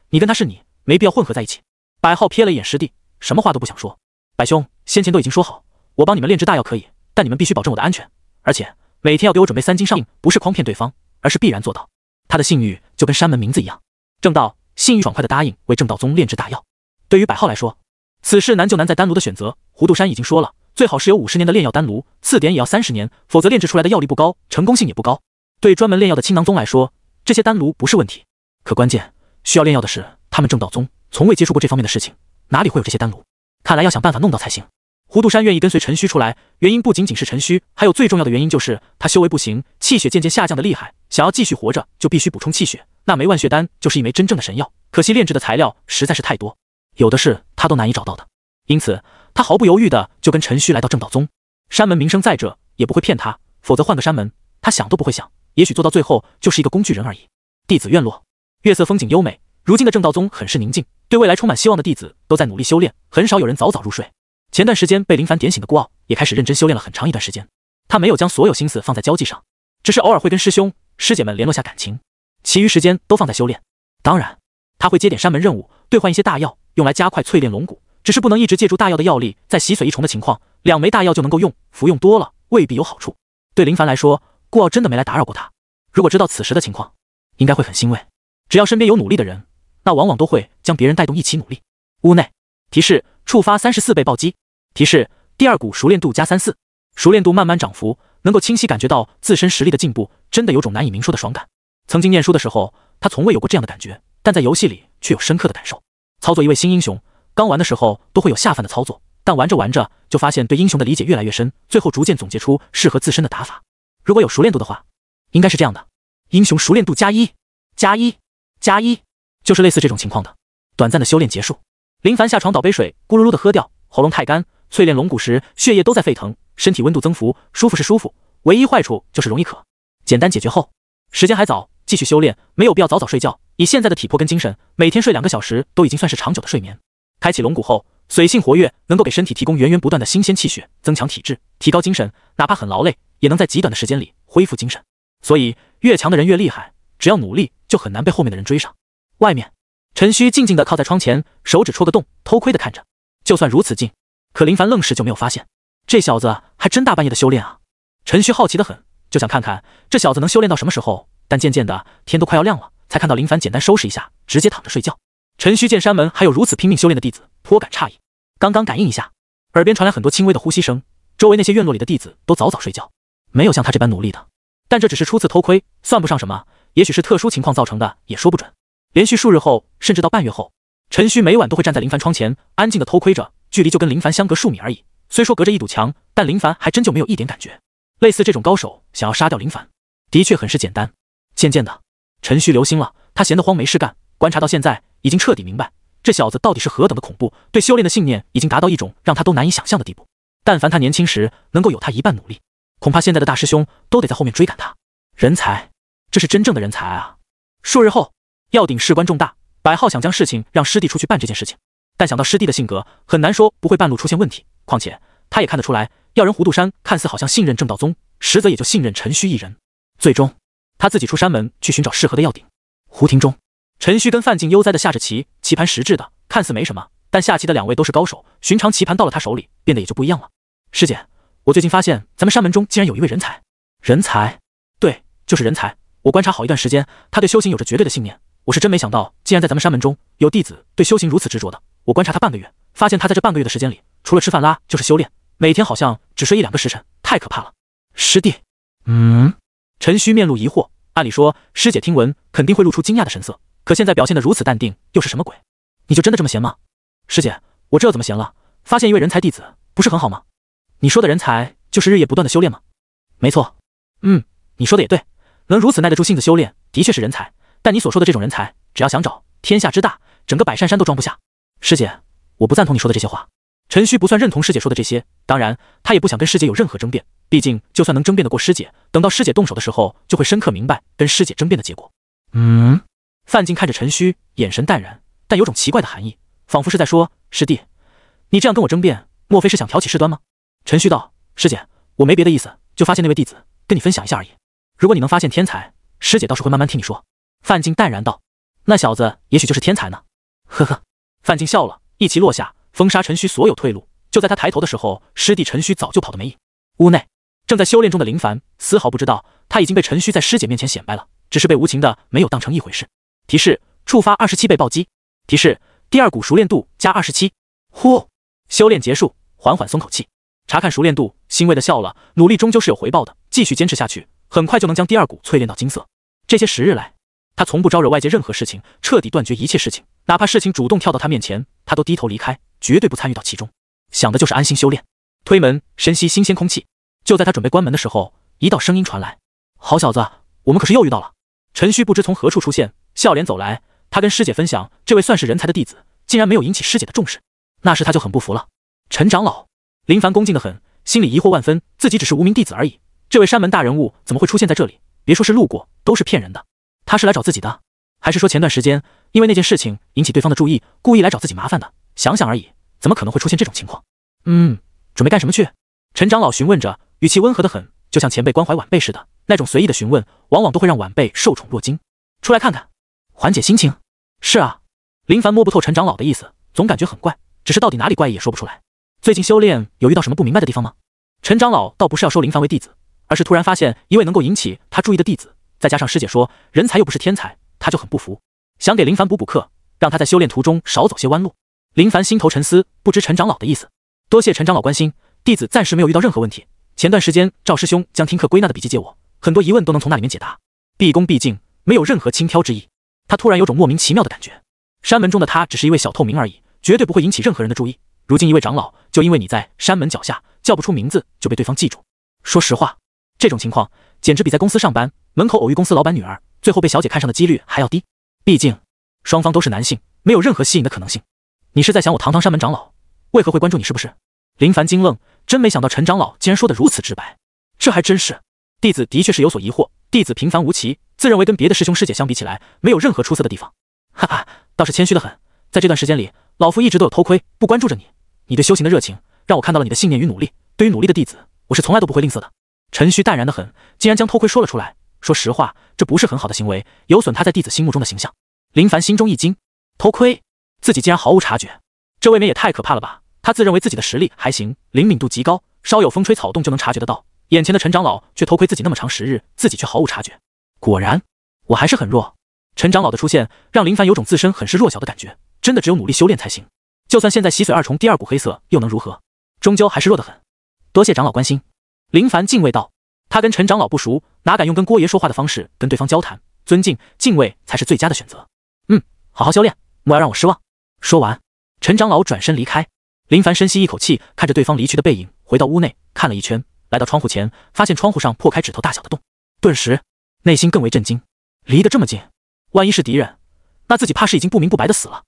你跟他是你，没必要混合在一起。百浩瞥了一眼师弟，什么话都不想说。百兄，先前都已经说好，我帮你们炼制大药可以，但你们必须保证我的安全，而且每天要给我准备3斤上印，不是诓骗对方，而是必然做到。他的信誉就跟山门名字一样，正道，信誉爽快的答应为正道宗炼制大药。对于百浩来说，此事难就难在丹炉的选择。胡杜山已经说了，最好是有50年的炼药丹炉，次点也要30年，否则炼制出来的药力不高，成功性也不高。对专门炼药的青囊宗来说，这些丹炉不是问题，可关键需要炼药的是他们正道宗从未接触过这方面的事情，哪里会有这些丹炉？看来要想办法弄到才行。胡杜山愿意跟随陈虚出来，原因不仅仅是陈虚，还有最重要的原因就是他修为不行，气血渐渐下降的厉害，想要继续活着就必须补充气血。那枚万血丹就是一枚真正的神药，可惜炼制的材料实在是太多，有的是他都难以找到的，因此他毫不犹豫的就跟陈虚来到正道宗。山门名声在这，也不会骗他，否则换个山门，他想都不会想，也许做到最后就是一个工具人而已。弟子院落，月色风景优美，如今的正道宗很是宁静，对未来充满希望的弟子都在努力修炼，很少有人早早入睡。前段时间被林凡点醒的孤傲也开始认真修炼了很长一段时间，他没有将所有心思放在交际上，只是偶尔会跟师兄师姐们联络下感情，其余时间都放在修炼。当然他会接点山门任务，兑换一些大药用来加快淬炼龙骨，只是不能一直借助大药的药力，在洗髓一重的情况，2枚大药就能够用，服用多了未必有好处。对林凡来说，孤傲真的没来打扰过他，如果知道此时的情况，应该会很欣慰。只要身边有努力的人，那往往都会将别人带动一起努力。屋内提示触发34倍暴击，提示第2股熟练度加34，熟练度慢慢涨幅，能够清晰感觉到自身实力的进步，真的有种难以明说的爽感。曾经念书的时候，他从未有过这样的感觉，但在游戏里却有深刻的感受。操作一位新英雄，刚玩的时候都会有下饭的操作，但玩着玩着就发现对英雄的理解越来越深，最后逐渐总结出适合自身的打法。如果有熟练度的话，应该是这样的：英雄熟练度加1，加1，加1，就是类似这种情况的。短暂的修炼结束，林凡下床倒杯水，咕噜噜的喝掉，喉咙太干，淬炼龙骨时血液都在沸腾，身体温度增幅，舒服是舒服，唯一坏处就是容易渴。简单解决后，时间还早，继续修炼，没有必要早早睡觉。以现在的体魄跟精神，每天睡2个小时都已经算是长久的睡眠。开启龙骨后，髓性活跃，能够给身体提供源源不断的新鲜气血，增强体质，提高精神，哪怕很劳累，也能在极短的时间里恢复精神。所以越强的人越厉害，只要努力就很难被后面的人追上。外面，陈虚静静地靠在窗前，手指戳个洞，偷窥地看着。就算如此近，可林凡愣是就没有发现，这小子还真大半夜的修炼啊。陈虚好奇得很，就想看看这小子能修炼到什么时候，但渐渐的天都快要亮了，才看到林凡简单收拾一下，直接躺着睡觉。陈虚见山门还有如此拼命修炼的弟子，颇感诧异。刚刚感应一下，耳边传来很多轻微的呼吸声，周围那些院落里的弟子都早早睡觉，没有像他这般努力的。但这只是初次偷窥，算不上什么，也许是特殊情况造成的，也说不准。连续数日后，甚至到半月后，陈虚每晚都会站在林凡窗前，安静的偷窥着，距离就跟林凡相隔数米而已。虽说隔着一堵墙，但林凡还真就没有一点感觉。类似这种高手想要杀掉林凡，的确很是简单。渐渐的，陈旭留心了，他闲得慌没事干，观察到现在，已经彻底明白这小子到底是何等的恐怖，对修炼的信念已经达到一种让他都难以想象的地步。但凡他年轻时能够有他一半努力，恐怕现在的大师兄都得在后面追赶他。人才，这是真正的人才啊！数日后，药鼎事关重大，百浩想将事情让师弟出去办这件事情，但想到师弟的性格，很难说不会半路出现问题。况且他也看得出来，药人胡杜山看似好像信任正道宗，实则也就信任陈虚一人。最终，他自己出山门去寻找适合的药鼎。湖亭中，陈虚跟范进悠哉地下着棋，棋盘实质的，看似没什么，但下棋的两位都是高手，寻常棋盘到了他手里，变得也就不一样了。师姐，我最近发现咱们山门中竟然有一位人才。人才？对，就是人才。我观察好一段时间，他对修行有着绝对的信念。我是真没想到，竟然在咱们山门中有弟子对修行如此执着的。我观察他半个月，发现他在这半个月的时间里，除了吃饭拉就是修炼，每天好像只睡1-2个时辰，太可怕了。师弟，陈虚面露疑惑。按理说，师姐听闻肯定会露出惊讶的神色，可现在表现得如此淡定，又是什么鬼？你就真的这么闲吗？师姐，我这怎么闲了？发现一位人才弟子，不是很好吗？你说的人才，就是日夜不断的修炼吗？没错。你说的也对，能如此耐得住性子修炼，的确是人才。但你所说的这种人才，只要想找，天下之大，整个百善山都装不下。师姐，我不赞同你说的这些话。陈虚不算认同师姐说的这些，当然，他也不想跟师姐有任何争辩。毕竟，就算能争辩得过师姐，等到师姐动手的时候，就会深刻明白跟师姐争辩的结果。范进看着陈虚，眼神淡然，但有种奇怪的含义，仿佛是在说：师弟，你这样跟我争辩，莫非是想挑起事端吗？陈虚道：师姐，我没别的意思，就发现那位弟子，跟你分享一下而已。如果你能发现天才，师姐倒是会慢慢听你说。范进淡然道：那小子也许就是天才呢。呵呵。范进笑了，一骑落下，封杀陈虚所有退路。就在他抬头的时候，师弟陈虚早就跑得没影。屋内正在修炼中的林凡丝毫不知道，他已经被陈虚在师姐面前显摆了，只是被无情的没有当成一回事。提示：触发27倍暴击。提示：第二股熟练度加27。呼，修炼结束，缓缓松口气。查看熟练度，欣慰的笑了。努力终究是有回报的，继续坚持下去，很快就能将第二股淬炼到金色。这些时日来，他从不招惹外界任何事情，彻底断绝一切事情，哪怕事情主动跳到他面前，他都低头离开，绝对不参与到其中，想的就是安心修炼。推门，深吸新鲜空气。就在他准备关门的时候，一道声音传来：好小子，我们可是又遇到了。陈虚不知从何处出现，笑脸走来。他跟师姐分享，这位算是人才的弟子，竟然没有引起师姐的重视，那时他就很不服了。陈长老，林凡恭敬得很，心里疑惑万分，自己只是无名弟子而已，这位山门大人物怎么会出现在这里？别说是路过，都是骗人的。他是来找自己的，还是说前段时间因为那件事情引起对方的注意，故意来找自己麻烦的？想想而已，怎么可能会出现这种情况？准备干什么去？陈长老询问着，语气温和得很，就像前辈关怀晚辈似的。那种随意的询问，往往都会让晚辈受宠若惊。出来看看，缓解心情。是啊，林凡摸不透陈长老的意思，总感觉很怪，只是到底哪里怪异也说不出来。最近修炼有遇到什么不明白的地方吗？陈长老倒不是要收林凡为弟子，而是突然发现一位能够引起他注意的弟子，再加上师姐说人才又不是天才，他就很不服，想给林凡补课，让他在修炼途中少走些弯路。林凡心头沉思，不知陈长老的意思。多谢陈长老关心，弟子暂时没有遇到任何问题。前段时间赵师兄将听课归纳的笔记借我，很多疑问都能从那里面解答，毕恭毕敬，没有任何轻佻之意。他突然有种莫名其妙的感觉，山门中的他只是一位小透明而已，绝对不会引起任何人的注意。如今一位长老，就因为你在山门脚下叫不出名字就被对方记住。说实话，这种情况简直比在公司上班门口偶遇公司老板女儿，最后被小姐看上的几率还要低。毕竟双方都是男性，没有任何吸引的可能性。你是在想我堂堂山门长老为何会关注你是不是？林凡惊愣，真没想到陈长老竟然说得如此直白。这还真是，弟子的确是有所疑惑。弟子平凡无奇，自认为跟别的师兄师姐相比起来，没有任何出色的地方。哈哈，倒是谦虚得很。在这段时间里，老夫一直都有偷窥，不关注着你。你对修行的热情，让我看到了你的信念与努力。对于努力的弟子，我是从来都不会吝啬的。陈虚淡然得很，竟然将偷窥说了出来。说实话，这不是很好的行为，有损他在弟子心目中的形象。林凡心中一惊，偷窥，自己竟然毫无察觉，这未免也太可怕了吧？他自认为自己的实力还行，灵敏度极高，稍有风吹草动就能察觉得到。眼前的陈长老却偷窥自己那么长时日，自己却毫无察觉。果然，我还是很弱。陈长老的出现让林凡有种自身很是弱小的感觉，真的只有努力修炼才行。就算现在洗髓二重第二股黑色又能如何？终究还是弱得很。多谢长老关心。林凡敬畏道，他跟陈长老不熟，哪敢用跟郭爷说话的方式跟对方交谈？尊敬、敬畏才是最佳的选择。好好修炼，莫要让我失望。说完，陈长老转身离开。林凡深吸一口气，看着对方离去的背影，回到屋内看了一圈，来到窗户前，发现窗户上破开指头大小的洞，顿时内心更为震惊。离得这么近，万一是敌人，那自己怕是已经不明不白的死了。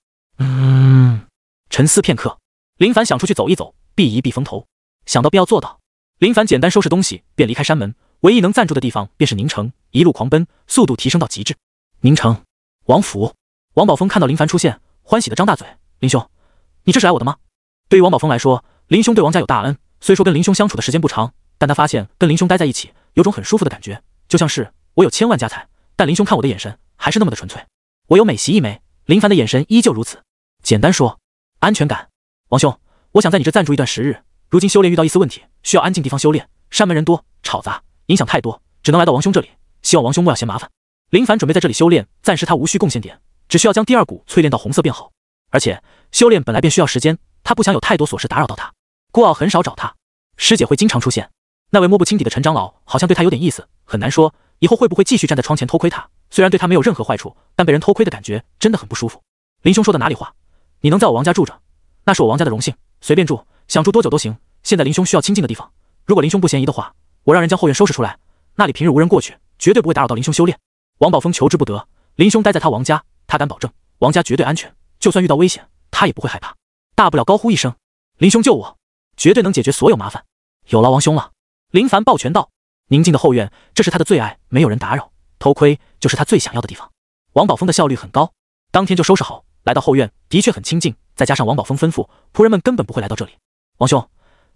沉思片刻，林凡想出去走一走，避一避风头。想到必要做到，林凡简单收拾东西便离开山门，唯一能暂住的地方便是宁城，一路狂奔，速度提升到极致。宁城，王府。王宝峰看到林凡出现，欢喜的张大嘴：“林兄，你这是来我的吗？”对于王宝峰来说，林兄对王家有大恩，虽说跟林兄相处的时间不长，但他发现跟林兄待在一起，有种很舒服的感觉，就像是我有千万家财，但林兄看我的眼神还是那么的纯粹。我有美席一枚，林凡的眼神依旧如此。简单说，安全感。王兄，我想在你这暂住一段时日，如今修炼遇到一丝问题，需要安静地方修炼，山门人多，吵杂，影响太多，只能来到王兄这里，希望王兄莫要嫌麻烦。林凡准备在这里修炼，暂时他无需贡献点，只需要将第二股淬炼到红色便好。而且修炼本来便需要时间，他不想有太多琐事打扰到他。顾傲很少找他，师姐会经常出现。那位摸不清底的陈长老好像对他有点意思，很难说以后会不会继续站在窗前偷窥他。虽然对他没有任何坏处，但被人偷窥的感觉真的很不舒服。林兄说的哪里话？你能在我王家住着，那是我王家的荣幸，随便住，想住多久都行。现在林兄需要清静的地方，如果林兄不嫌疑的话，我让人将后院收拾出来，那里平日无人过去，绝对不会打扰到林兄修炼。王宝峰求之不得，林兄待在他王家，他敢保证王家绝对安全，就算遇到危险，他也不会害怕，大不了高呼一声林兄救我，绝对能解决所有麻烦。有劳王兄了。林凡抱拳道。宁静的后院，这是他的最爱，没有人打扰，偷窥就是他最想要的地方。王宝峰的效率很高，当天就收拾好，来到后院，的确很清静，再加上王宝峰吩咐，仆人们根本不会来到这里。王兄，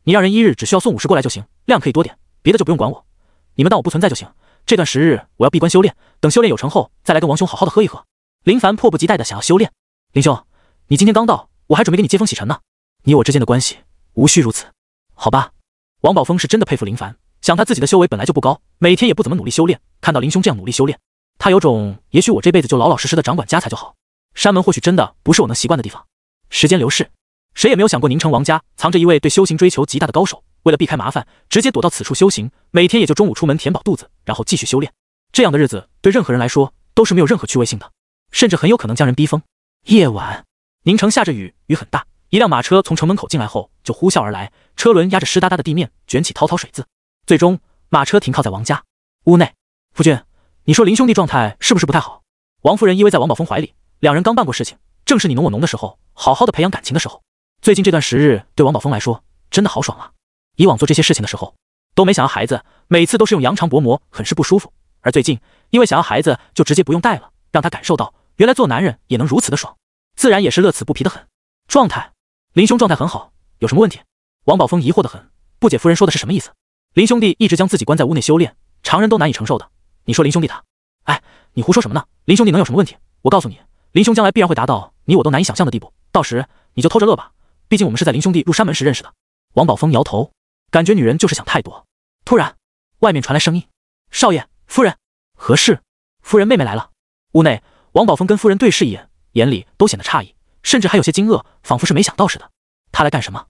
你让人一日只需要送50过来就行，量可以多点，别的就不用管我，你们当我不存在就行。这段时日我要闭关修炼，等修炼有成后，再来跟王兄好好的喝一喝。林凡迫不及待的想要修炼。林兄，你今天刚到，我还准备给你接风洗尘呢，你我之间的关系无需如此。好吧。王宝峰是真的佩服林凡，想他自己的修为本来就不高，每天也不怎么努力修炼，看到林兄这样努力修炼，他有种也许我这辈子就老老实实的掌管家财就好，山门或许真的不是我能习惯的地方。时间流逝，谁也没有想过宁城王家藏着一位对修行追求极大的高手，为了避开麻烦，直接躲到此处修行，每天也就中午出门填饱肚子，然后继续修炼。这样的日子对任何人来说都是没有任何趣味性的，甚至很有可能将人逼疯。夜晚，宁城下着雨，雨很大，一辆马车从城门口进来后就呼啸而来，车轮压着湿哒哒的地面，卷起滔滔水渍。最终马车停靠在王家屋内。夫君，你说林兄弟状态是不是不太好？王夫人依偎在王宝峰怀里，两人刚办过事情，正是你侬我侬的时候，好好的培养感情的时候。最近这段时日对王宝峰来说真的好爽啊，以往做这些事情的时候都没想要孩子，每次都是用扬长薄膜，很是不舒服，而最近因为想要孩子就直接不用带了，让他感受到原来做男人也能如此的爽，自然也是乐此不疲的很。状态，林兄状态很好，有什么问题？王宝峰疑惑的很，不解夫人说的是什么意思？林兄弟一直将自己关在屋内修炼，常人都难以承受的，你说林兄弟他……哎，你胡说什么呢？林兄弟能有什么问题？我告诉你，林兄将来必然会达到你我都难以想象的地步，到时你就偷着乐吧，毕竟我们是在林兄弟入山门时认识的。王宝峰摇头，感觉女人就是想太多。突然外面传来声音，少爷，夫人，何事？夫人妹妹来了。屋内，王宝峰跟夫人对视一眼，眼里都显得诧异，甚至还有些惊愕，仿佛是没想到似的。他来干什么？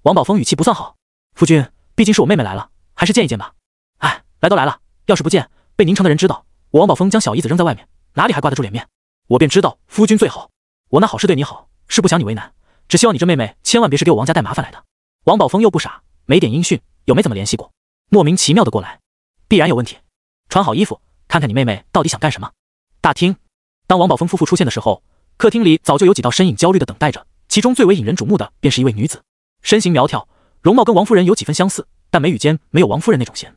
王宝峰语气不算好，夫君，毕竟是我妹妹来了，还是见一见吧。哎，来都来了，要是不见，被宁城的人知道我王宝峰将小姨子扔在外面，哪里还挂得住脸面？我便知道夫君最好，我那好是对你好，是不想你为难，只希望你这妹妹千万别是给我王家带麻烦来的。王宝峰又不傻，没点音讯，又没怎么联系过，莫名其妙的过来，必然有问题。穿好衣服，看看你妹妹到底想干什么。大厅，当王宝峰夫妇出现的时候，客厅里早就有几道身影焦虑的等待着，其中最为引人瞩目的便是一位女子，身形苗条，容貌跟王夫人有几分相似，但眉宇间没有王夫人那种闲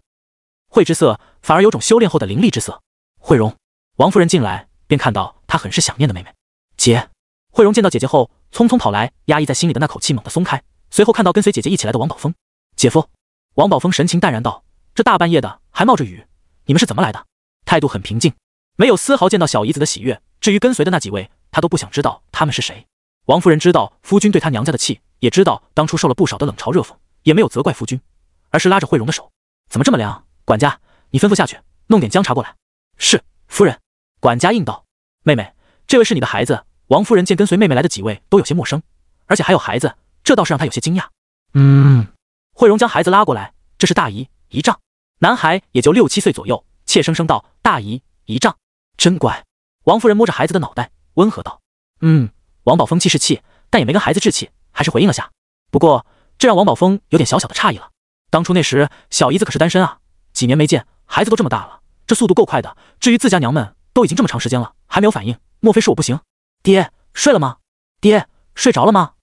慧之色，反而有种修炼后的凌厉之色。慧荣，王夫人进来便看到她很是想念的妹妹。姐。慧荣见到姐姐后匆匆跑来，压抑在心里的那口气猛地松开，随后看到跟随姐姐一起来的王宝峰。姐夫。王宝峰神情淡然道，这大半夜的还冒着雨，你们是怎么来的？态度很平静，没有丝毫见到小姨子的喜悦，至于跟随的那几位，他都不想知道他们是谁。王夫人知道夫君对她娘家的气，也知道当初受了不少的冷嘲热讽，也没有责怪夫君，而是拉着慧荣的手，怎么这么凉？管家，你吩咐下去，弄点姜茶过来。是，夫人。管家应道。妹妹，这位是你的孩子。王夫人见跟随妹妹来的几位都有些陌生，而且还有孩子，这倒是让她有些惊讶。慧荣将孩子拉过来，这是大姨，姨丈，男孩也就6、7岁左右，怯生生道，大姨，姨丈，真乖。王夫人摸着孩子的脑袋，温和道。王宝峰气是气，但也没跟孩子置气，还是回应了下。不过这让王宝峰有点小小的诧异了。当初那时小姨子可是单身啊，几年没见，孩子都这么大了，这速度够快的。至于自家娘们都已经这么长时间了，还没有反应，莫非是我不行？爹，睡了吗？爹，睡着了吗？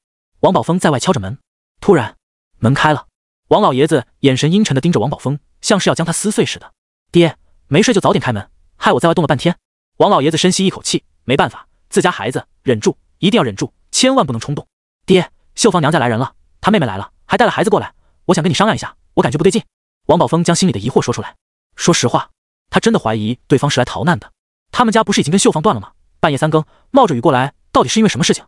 王宝峰在外敲着门，突然门开了，王老爷子眼神阴沉地盯着王宝峰，像是要将他撕碎似的。爹，没睡就早点开门，害我在外冻了半天。王老爷子深吸一口气，没办法，自家孩子，忍住，一定要忍住，千万不能冲动。爹，绣房娘家来人了，她妹妹来了，还带了孩子过来，我想跟你商量一下，我感觉不对劲。王宝峰将心里的疑惑说出来。说实话，他真的怀疑对方是来逃难的。他们家不是已经跟绣房断了吗？半夜3更冒着雨过来，到底是因为什么事情？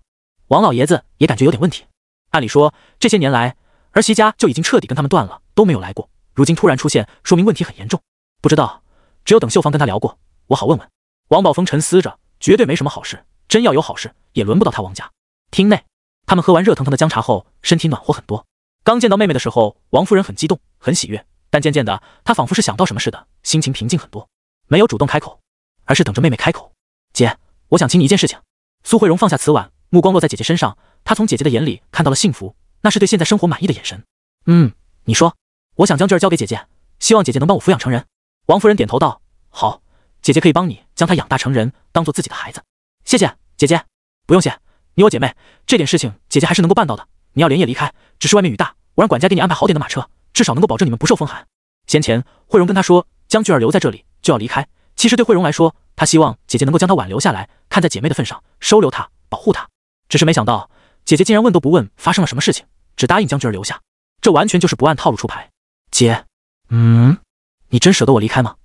王老爷子也感觉有点问题。按理说这些年来儿媳家就已经彻底跟他们断了，都没有来过，如今突然出现，说明问题很严重。不知道，只有等秀芳跟他聊过，我好问问。王宝峰沉思着，绝对没什么好事，真要有好事，也轮不到他王家。厅内，他们喝完热腾腾的姜茶后，身体暖和很多。刚见到妹妹的时候，王夫人很激动，很喜悦，但渐渐的，她仿佛是想到什么似的，心情平静很多，没有主动开口，而是等着妹妹开口。姐，我想请你一件事情。苏慧荣放下瓷碗，目光落在姐姐身上，她从姐姐的眼里看到了幸福，那是对现在生活满意的眼神。你说。我想将这儿交给姐姐，希望姐姐能帮我抚养成人。王夫人点头道：好，姐姐可以帮你将她养大成人，当做自己的孩子。谢谢姐姐。不用谢，你我姐妹，这点事情姐姐还是能够办到的。你要连夜离开，只是外面雨大，我让管家给你安排好点的马车，至少能够保证你们不受风寒。先前慧荣跟她说将俊儿留在这里就要离开，其实对慧荣来说，她希望姐姐能够将她挽留下来，看在姐妹的份上收留她，保护她。只是没想到姐姐竟然问都不问发生了什么事情，只答应将俊儿留下，这完全就是不按套路出牌。姐，你真舍得我离开吗？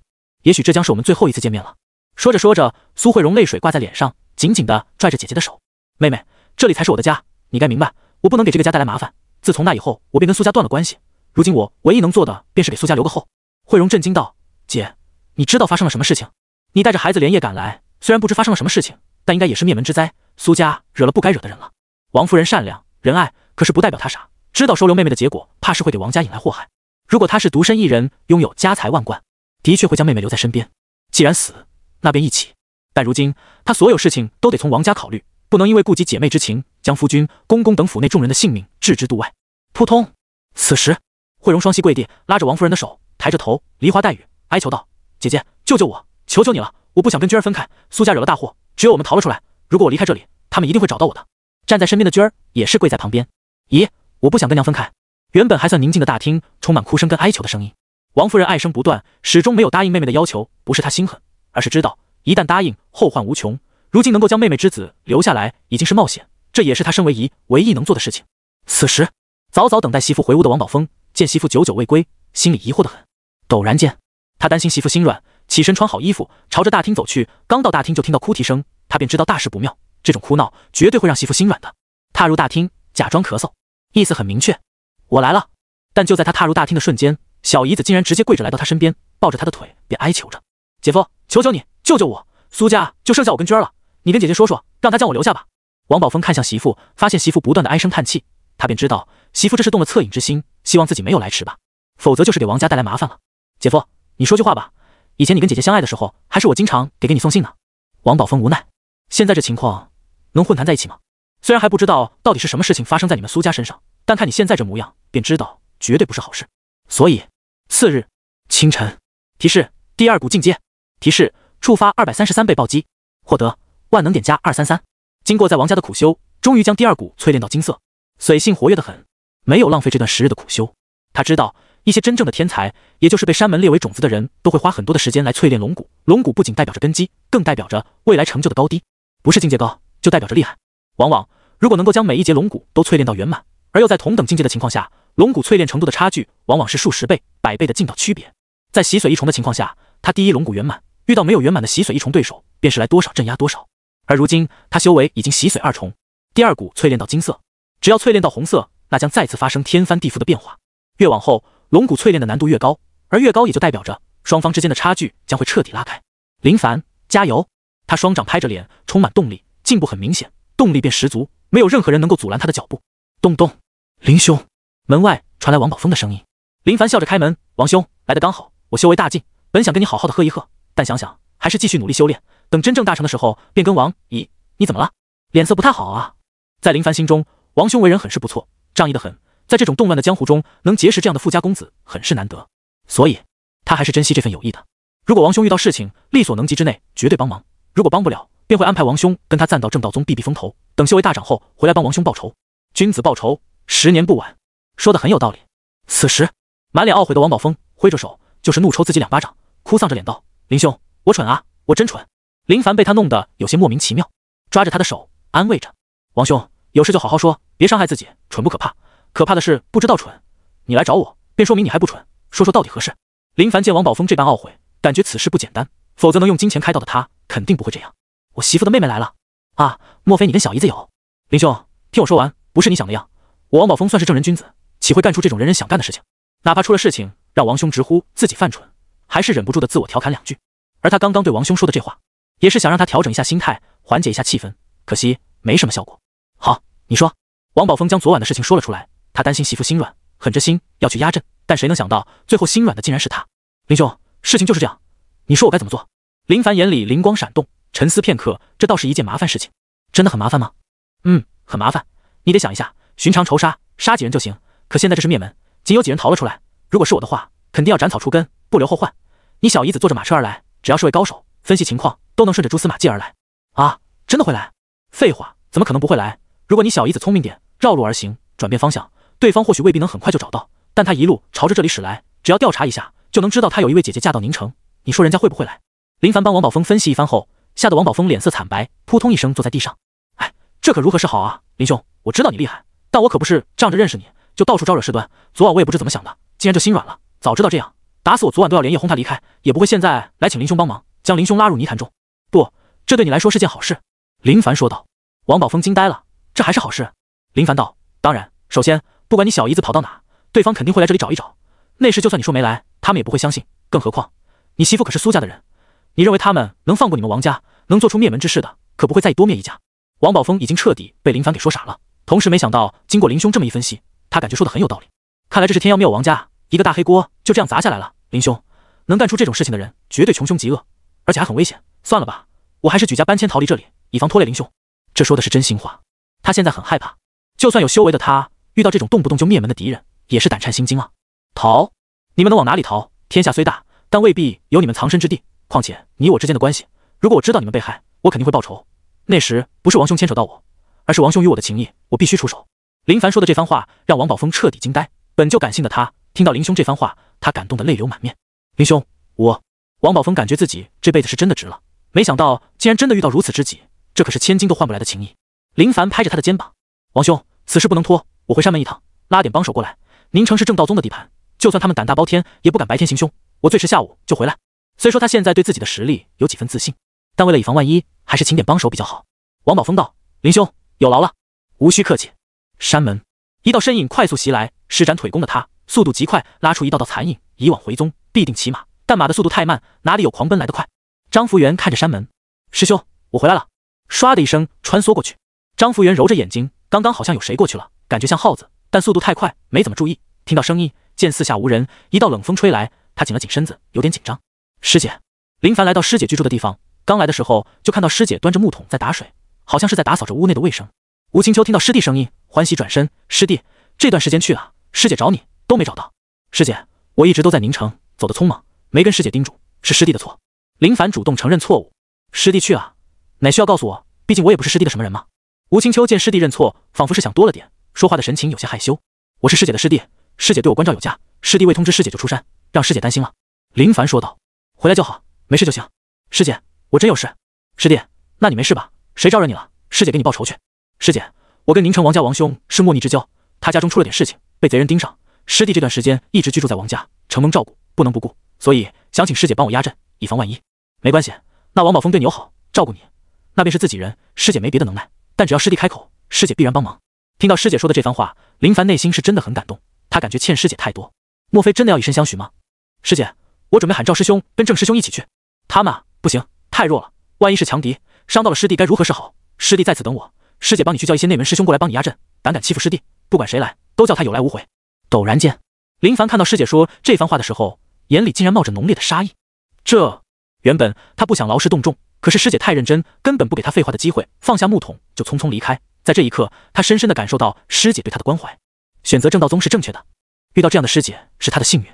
也许这将是我们最后一次见面了。说着说着，苏慧荣泪水挂在脸上，紧紧地拽着姐姐的手。妹妹，这里才是我的家，你该明白，我不能给这个家带来麻烦。自从那以后，我便跟苏家断了关系，如今我唯一能做的便是给苏家留个后。慧荣震惊道：姐，你知道发生了什么事情？你带着孩子连夜赶来，虽然不知发生了什么事情，但应该也是灭门之灾，苏家惹了不该惹的人了。王夫人善良仁爱，可是不代表她傻，知道收留妹妹的结果，怕是会给王家引来祸害。如果她是独身一人，拥有家财万贯，的确会将妹妹留在身边。既然死，那便一起。但如今她所有事情都得从王家考虑，不能因为顾及姐妹之情，将夫君、公公等府内众人的性命置之度外。扑通！此时，慧荣双膝跪地，拉着王夫人的手，抬着头，梨花带雨，哀求道：姐姐，救救我，求求你了，我不想跟君儿分开，苏家惹了大祸，只有我们逃了出来，如果我离开这里，他们一定会找到我的。站在身边的君儿也是跪在旁边。咦，我不想跟娘分开。原本还算宁静的大厅充满哭声跟哀求的声音，王夫人爱声不断，始终没有答应妹妹的要求，不是她心狠，而是知道一旦答应，后患无穷。如今能够将妹妹之子留下来，已经是冒险，这也是她身为姨唯一能做的事情。此时，早早等待媳妇回屋的王宝峰见媳妇久久未归，心里疑惑得很。陡然间，他担心媳妇心软，起身穿好衣服，朝着大厅走去。刚到大厅就听到哭啼声，他便知道大事不妙，这种哭闹绝对会让媳妇心软的。踏入大厅，假装咳嗽，意思很明确，我来了。但就在他踏入大厅的瞬间，小姨子竟然直接跪着来到他身边，抱着他的腿便哀求着：姐夫，求求你救救我，苏家就剩下我跟娟儿了，你跟姐姐说说，让她将我留下吧。王宝峰看向媳妇，发现媳妇不断的唉声叹气，他便知道媳妇这是动了恻隐之心，希望自己没有来迟吧，否则就是给王家带来麻烦了。姐夫，你说句话吧，以前你跟姐姐相爱的时候，还是我经常给你送信呢。王宝峰无奈，现在这情况能混谈在一起吗？虽然还不知道到底是什么事情发生在你们苏家身上，但看你现在这模样，便知道绝对不是好事。所以次日清晨，提示第2股进阶，提示触发233倍暴击，获得万能点加233。经过在王家的苦修，终于将第2股淬炼到金色，髓性活跃得很，没有浪费这段10日的苦修。他知道一些真正的天才，也就是被山门列为种子的人，都会花很多的时间来淬炼龙骨。龙骨不仅代表着根基，更代表着未来成就的高低，不是境界高，就代表着厉害。往往如果能够将每一节龙骨都淬炼到圆满，而又在同等境界的情况下，龙骨淬炼程度的差距往往是数十倍、100倍的劲道区别。在洗髓一重的情况下，他第一龙骨圆满，遇到没有圆满的洗髓一重对手，便是来多少镇压多少。而如今他修为已经洗髓2重，第2股淬炼到金色，只要淬炼到红色，那将再次发生天翻地覆的变化。越往后，龙骨淬炼的难度越高，而越高也就代表着双方之间的差距将会彻底拉开。林凡，加油！他双掌拍着脸，充满动力，进步很明显，动力便十足，没有任何人能够阻拦他的脚步。咚咚，林兄，门外传来王宝峰的声音。林凡笑着开门：王兄来得刚好，我修为大进，本想跟你好好的喝一喝，但想想还是继续努力修炼，等真正大成的时候便跟王姨。你怎么了？脸色不太好啊。在林凡心中，王兄为人很是不错，仗义得很，在这种动乱的江湖中，能结识这样的富家公子很是难得，所以他还是珍惜这份友谊的。如果王兄遇到事情，力所能及之内绝对帮忙；如果帮不了，便会安排王兄跟他暂到正道宗避避风头，等修为大涨后回来帮王兄报仇。君子报仇，10年不晚。说得很有道理。此时，满脸懊悔的王宝峰挥着手就是怒抽自己2巴掌，哭丧着脸道：“林兄，我蠢啊，我真蠢。”林凡被他弄得有些莫名其妙，抓着他的手安慰着：“王兄，有事就好好说，别伤害自己。蠢不可怕，可怕的是不知道蠢。你来找我，便说明你还不蠢。说说到底何事？”林凡见王宝峰这般懊悔，感觉此事不简单，否则能用金钱开道的他肯定不会这样。我媳妇的妹妹来了啊，莫非你跟小姨子有？林兄，听我说完，不是你想那样，我王宝峰算是正人君子，岂会干出这种人人想干的事情？哪怕出了事情让王兄直呼自己犯蠢，还是忍不住的自我调侃2句。而他刚刚对王兄说的这话，也是想让他调整一下心态，缓解一下气氛，可惜没什么效果。好，你说。王宝峰将昨晚的事情说了出来，他担心媳妇心软，狠着心要去压阵，但谁能想到最后心软的竟然是他。林兄，事情就是这样，你说我该怎么做？林凡眼里灵光闪动，沉思片刻，这倒是一件麻烦事情。真的很麻烦吗？很麻烦。你得想一下，寻常仇杀，杀几人就行，可现在这是灭门，仅有几人逃了出来。如果是我的话，肯定要斩草除根，不留后患。你小姨子坐着马车而来，只要是位高手，分析情况都能顺着蛛丝马迹而来。啊，真的会来？废话，怎么可能不会来？如果你小姨子聪明点，绕路而行，转变方向，对方或许未必能很快就找到，但他一路朝着这里驶来，只要调查一下，就能知道他有一位姐姐嫁到宁城。你说人家会不会来？林凡帮王宝峰分析一番后，吓得王宝峰脸色惨白，扑通一声坐在地上。哎，这可如何是好啊？林兄，我知道你厉害，但我可不是仗着认识你就到处招惹事端。昨晚我也不知怎么想的，竟然就心软了。早知道这样，打死我昨晚都要连夜轰他离开，也不会现在来请林兄帮忙，将林兄拉入泥潭中。不，这对你来说是件好事。林凡说道。王宝峰惊呆了，这还是好事？林凡道：当然，首先，不管你小姨子跑到哪，对方肯定会来这里找一找。那时就算你说没来，他们也不会相信。更何况，你媳妇可是苏家的人，你认为他们能放过你们王家，能做出灭门之事的，可不会再多灭一家。王宝峰已经彻底被林凡给说傻了，同时没想到经过林兄这么一分析，他感觉说的很有道理。看来这是天要灭我王家，一个大黑锅就这样砸下来了。林兄，能干出这种事情的人绝对穷凶极恶，而且还很危险。算了吧，我还是举家搬迁逃离这里，以防拖累林兄。这说的是真心话，他现在很害怕，就算有修为的他，遇到这种动不动就灭门的敌人，也是胆颤心惊啊。逃？你们能往哪里逃？天下虽大，但未必有你们藏身之地。况且你我之间的关系，如果我知道你们被害，我肯定会报仇。那时不是王兄牵扯到我，而是王兄与我的情谊，我必须出手。林凡说的这番话让王宝峰彻底惊呆，本就感性的他，听到林兄这番话，他感动得泪流满面。林兄，王宝峰感觉自己这辈子是真的值了，没想到竟然真的遇到如此知己，这可是千金都换不来的情谊。林凡拍着他的肩膀：王兄，此事不能拖，我回山门一趟，拉点帮手过来。宁城是正道宗的地盘，就算他们胆大包天，也不敢白天行凶，我最迟下午就回来。虽说他现在对自己的实力有几分自信，但为了以防万一，还是请点帮手比较好。王宝峰道：林兄，有劳了。无需客气。山门，一道身影快速袭来，施展腿功的他速度极快，拉出一道道残影。以往回宗必定骑马，但马的速度太慢，哪里有狂奔来得快？张福元看着山门：师兄，我回来了。唰的一声穿梭过去。张福元揉着眼睛，刚刚好像有谁过去了，感觉像耗子，但速度太快，没怎么注意。听到声音，见四下无人，一道冷风吹来，他紧了紧身子，有点紧张。师姐。林凡来到师姐居住的地方，刚来的时候就看到师姐端着木桶在打水，好像是在打扫着屋内的卫生。吴青秋听到师弟声音，欢喜转身：师弟，这段时间去啊，师姐找你都没找到。师姐，我一直都在宁城，走得匆忙，没跟师姐叮嘱，是师弟的错。林凡主动承认错误。师弟去啊，哪需要告诉我，毕竟我也不是师弟的什么人嘛。吴青秋见师弟认错，仿佛是想多了点，说话的神情有些害羞。我是师姐的师弟，师姐对我关照有加，师弟未通知师姐就出山，让师姐担心了。林凡说道。回来就好，没事就行。师姐，我真有事。师弟，那你没事吧？谁招惹你了？师姐给你报仇去。师姐，我跟宁城王家王兄是莫逆之交，他家中出了点事情，被贼人盯上。师弟这段时间一直居住在王家，承蒙照顾，不能不顾，所以想请师姐帮我压阵，以防万一。没关系，那王宝峰对你友好，照顾你，那便是自己人。师姐没别的能耐，但只要师弟开口，师姐必然帮忙。听到师姐说的这番话，林凡内心是真的很感动，他感觉欠师姐太多，莫非真的要以身相许吗？师姐，我准备喊赵师兄跟郑师兄一起去。他们啊，不行，太弱了，万一是强敌，伤到了师弟该如何是好？师弟在此等我，师姐帮你去叫一些内门师兄过来帮你压阵，胆敢欺负师弟，不管谁来，都叫他有来无回。陡然间，林凡看到师姐说这番话的时候，眼里竟然冒着浓烈的杀意。原本他不想劳师动众，可是师姐太认真，根本不给他废话的机会，放下木桶就匆匆离开。在这一刻，他深深地感受到师姐对他的关怀。选择正道宗是正确的。遇到这样的师姐是他的幸运。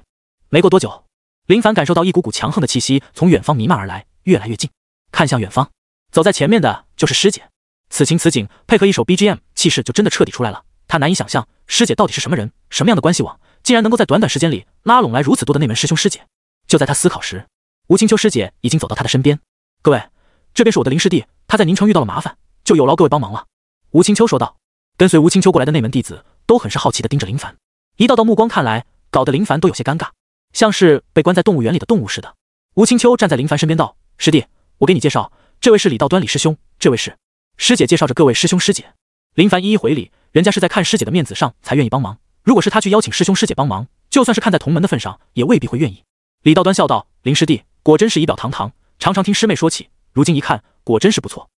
没过多久，林凡感受到一股股强横的气息从远方弥漫而来，越来越近。看向远方，走在前面的就是师姐。此情此景，配合一首 BGM， 气势就真的彻底出来了。他难以想象师姐到底是什么人，什么样的关系网，竟然能够在短短时间里拉拢来如此多的内门师兄师姐。就在他思考时，吴青秋师姐已经走到他的身边。各位，这边是我的林师弟，他在宁城遇到了麻烦，就有劳各位帮忙了。吴青秋说道。跟随吴青秋过来的内门弟子都很是好奇地盯着林凡，一道道目光看来，搞得林凡都有些尴尬，像是被关在动物园里的动物似的。吴青秋站在林凡身边道：“师弟，我给你介绍，这位是李道端李师兄，这位是……”师姐介绍着各位师兄师姐。林凡一一回礼，人家是在看师姐的面子上才愿意帮忙，如果是他去邀请师兄师姐帮忙，就算是看在同门的份上，也未必会愿意。李道端笑道：“林师弟果真是仪表堂堂，常常听师妹说起，如今一看，果真是不错。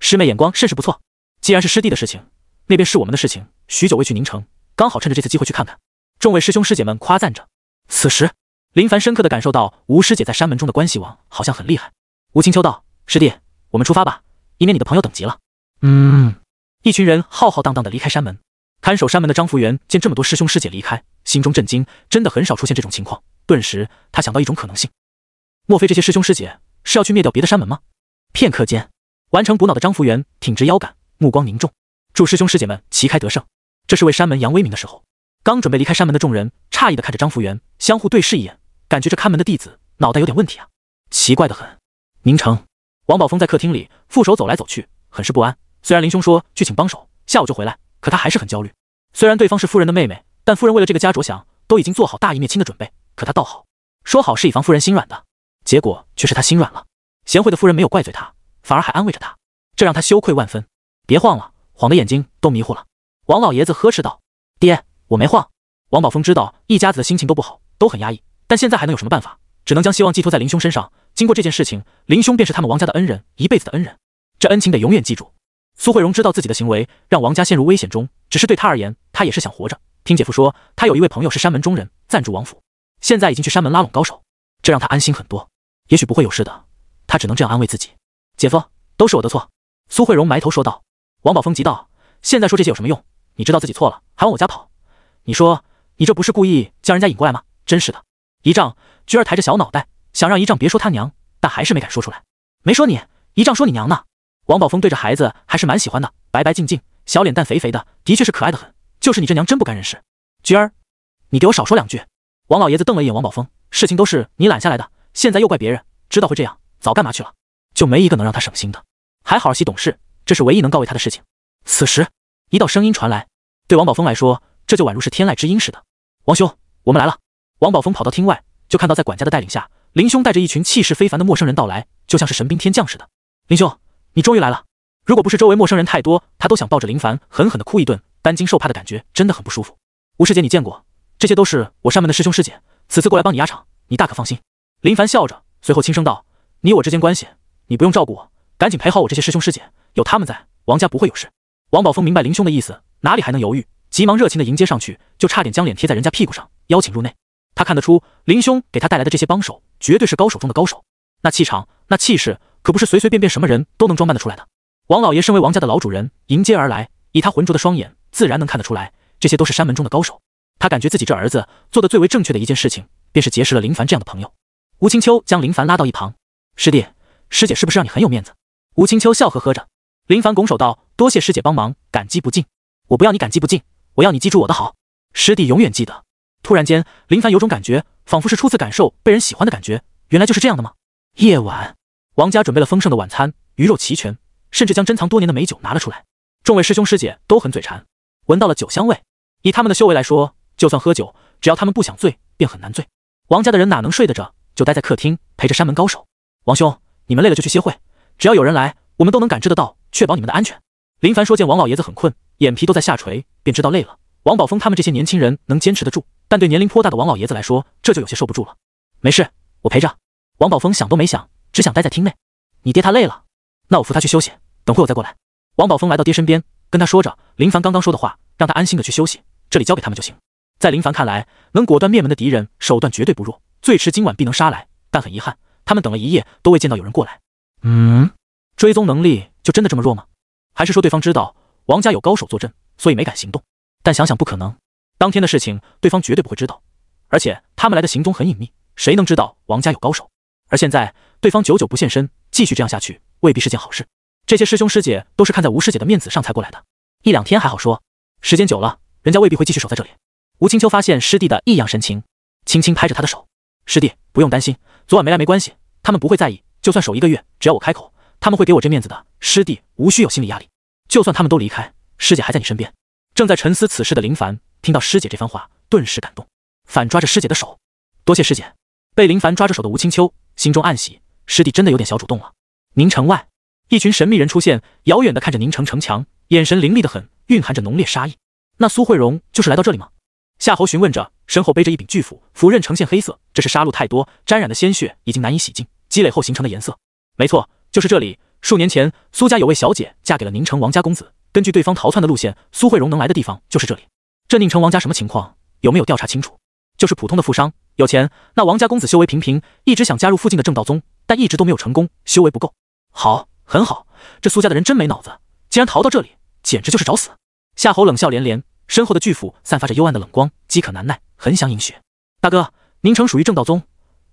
师妹眼光甚是不错。既然是师弟的事情，那边是我们的事情，许久未去宁城，刚好趁着这次机会去看看。”众位师兄师姐们夸赞着。此时，林凡深刻地感受到吴师姐在山门中的关系网好像很厉害。吴青秋道：“师弟，我们出发吧，以免你的朋友等急了。”一群人浩浩荡荡地离开山门。看守山门的张福元见这么多师兄师姐离开，心中震惊，真的很少出现这种情况。顿时，他想到一种可能性：莫非这些师兄师姐是要去灭掉别的山门吗？片刻间，完成补脑的张福元挺直腰杆，目光凝重，祝师兄师姐们旗开得胜。这是为山门扬威名的时候。刚准备离开山门的众人诧异地看着张福元，相互对视一眼，感觉这看门的弟子脑袋有点问题啊，奇怪得很。宁城，王宝峰在客厅里负手走来走去，很是不安。虽然林兄说去请帮手，下午就回来，可他还是很焦虑。虽然对方是夫人的妹妹，但夫人为了这个家着想，都已经做好大义灭亲的准备。可他倒好，说好是以防夫人心软的，结果却是他心软了。贤惠的夫人没有怪罪他，反而还安慰着他，这让他羞愧万分。别晃了，晃得眼睛都迷糊了。王老爷子呵斥道：“爹，我没晃。”王宝峰知道一家子的心情都不好，都很压抑，但现在还能有什么办法？只能将希望寄托在林兄身上。经过这件事情，林兄便是他们王家的恩人，一辈子的恩人，这恩情得永远记住。苏慧荣知道自己的行为让王家陷入危险中，只是对他而言，他也是想活着。听姐夫说，他有一位朋友是山门中人，暂住王府，现在已经去山门拉拢高手，这让他安心很多。也许不会有事的，他只能这样安慰自己。姐夫，都是我的错。苏慧荣埋头说道。王宝峰急道：“现在说这些有什么用？你知道自己错了，还往我家跑？你说你这不是故意将人家引过来吗？真是的。”姨丈菊儿抬着小脑袋，想让姨丈别说他娘，但还是没敢说出来。没说你，姨丈说你娘呢。王宝峰对着孩子还是蛮喜欢的，白白净净，小脸蛋肥肥的，的确是可爱的很。就是你这娘真不干人事。菊儿，你给我少说两句。王老爷子瞪了一眼王宝峰，事情都是你揽下来的，现在又怪别人，知道会这样，早干嘛去了？就没一个能让他省心的。还好儿媳懂事，这是唯一能告慰他的事情。此时，一道声音传来，对王宝峰来说，这就宛如是天籁之音似的。王兄，我们来了。王宝峰跑到厅外，就看到在管家的带领下，林兄带着一群气势非凡的陌生人到来，就像是神兵天将似的。林兄，你终于来了。如果不是周围陌生人太多，他都想抱着林凡狠狠地哭一顿，担惊受怕的感觉真的很不舒服。吴师姐你见过，这些都是我山门的师兄师姐，此次过来帮你压场，你大可放心。林凡笑着，随后轻声道：“你我之间关系，你不用照顾我，赶紧陪好我这些师兄师姐，有他们在，王家不会有事。”王宝峰明白林兄的意思，哪里还能犹豫，急忙热情地迎接上去，就差点将脸贴在人家屁股上，邀请入内。他看得出林兄给他带来的这些帮手绝对是高手中的高手，那气场那气势可不是随随便便什么人都能装扮得出来的。王老爷身为王家的老主人，迎接而来，以他浑浊的双眼自然能看得出来，这些都是山门中的高手。他感觉自己这儿子做的最为正确的一件事情，便是结识了林凡这样的朋友。吴青秋将林凡拉到一旁：“师弟，师姐是不是让你很有面子？”吴青秋笑呵呵着。林凡拱手道：“多谢师姐帮忙，感激不尽。我不要你感激不尽，我要你记住我的好，师弟永远记得。”突然间，林凡有种感觉，仿佛是初次感受被人喜欢的感觉，原来就是这样的吗？夜晚，王家准备了丰盛的晚餐，鱼肉齐全，甚至将珍藏多年的美酒拿了出来。众位师兄师姐都很嘴馋，闻到了酒香味。以他们的修为来说，就算喝酒，只要他们不想醉，便很难醉。王家的人哪能睡得着，就待在客厅陪着山门高手。王兄，你们累了就去歇会，只要有人来，我们都能感知得到，确保你们的安全。林凡说见王老爷子很困，眼皮都在下垂，便知道累了。王宝峰他们这些年轻人能坚持得住，但对年龄颇大的王老爷子来说，这就有些受不住了。没事，我陪着。王宝峰想都没想，只想待在厅内。你爹他累了，那我扶他去休息，等会我再过来。王宝峰来到爹身边，跟他说着林凡刚刚说的话，让他安心的去休息，这里交给他们就行。在林凡看来，能果断灭门的敌人手段绝对不弱，最迟今晚必能杀来，但很遗憾，他们等了一夜都未见到有人过来。追踪能力就真的这么弱吗？还是说对方知道王家有高手坐镇，所以没敢行动？但想想不可能，当天的事情对方绝对不会知道，而且他们来的行踪很隐秘，谁能知道王家有高手？而现在对方久久不现身，继续这样下去未必是件好事。这些师兄师姐都是看在吴师姐的面子上才过来的，1-2天还好说，时间久了，人家未必会继续守在这里。吴青秋发现师弟的异样神情，轻轻拍着他的手：“师弟，不用担心，昨晚没来没关系，他们不会在意，就算守1个月，只要我开口，他们会给我这面子的。师弟无需有心理压力，就算他们都离开，师姐还在你身边。”正在沉思此事的林凡听到师姐这番话，顿时感动，反抓着师姐的手：“多谢师姐。”被林凡抓着手的吴青秋心中暗喜，师弟真的有点小主动了。宁城外，一群神秘人出现，遥远的看着宁城城墙，眼神凌厉的很，蕴含着浓烈杀意。那苏慧荣就是来到这里吗？夏侯询问着，身后背着一柄巨斧，斧刃呈现黑色，这是杀戮太多，沾染的鲜血已经难以洗净，积累后形成的颜色。没错，就是这里。数年前，苏家有位小姐嫁给了宁城王家公子，根据对方逃窜的路线，苏慧荣能来的地方就是这里。这宁城王家什么情况？有没有调查清楚？就是普通的富商，有钱。那王家公子修为平平，一直想加入附近的正道宗，但一直都没有成功，修为不够。好，很好，这苏家的人真没脑子，竟然逃到这里，简直就是找死。夏侯冷笑连连，身后的巨斧散发着幽暗的冷光，饥渴难耐，很想饮血。大哥，宁城属于正道宗，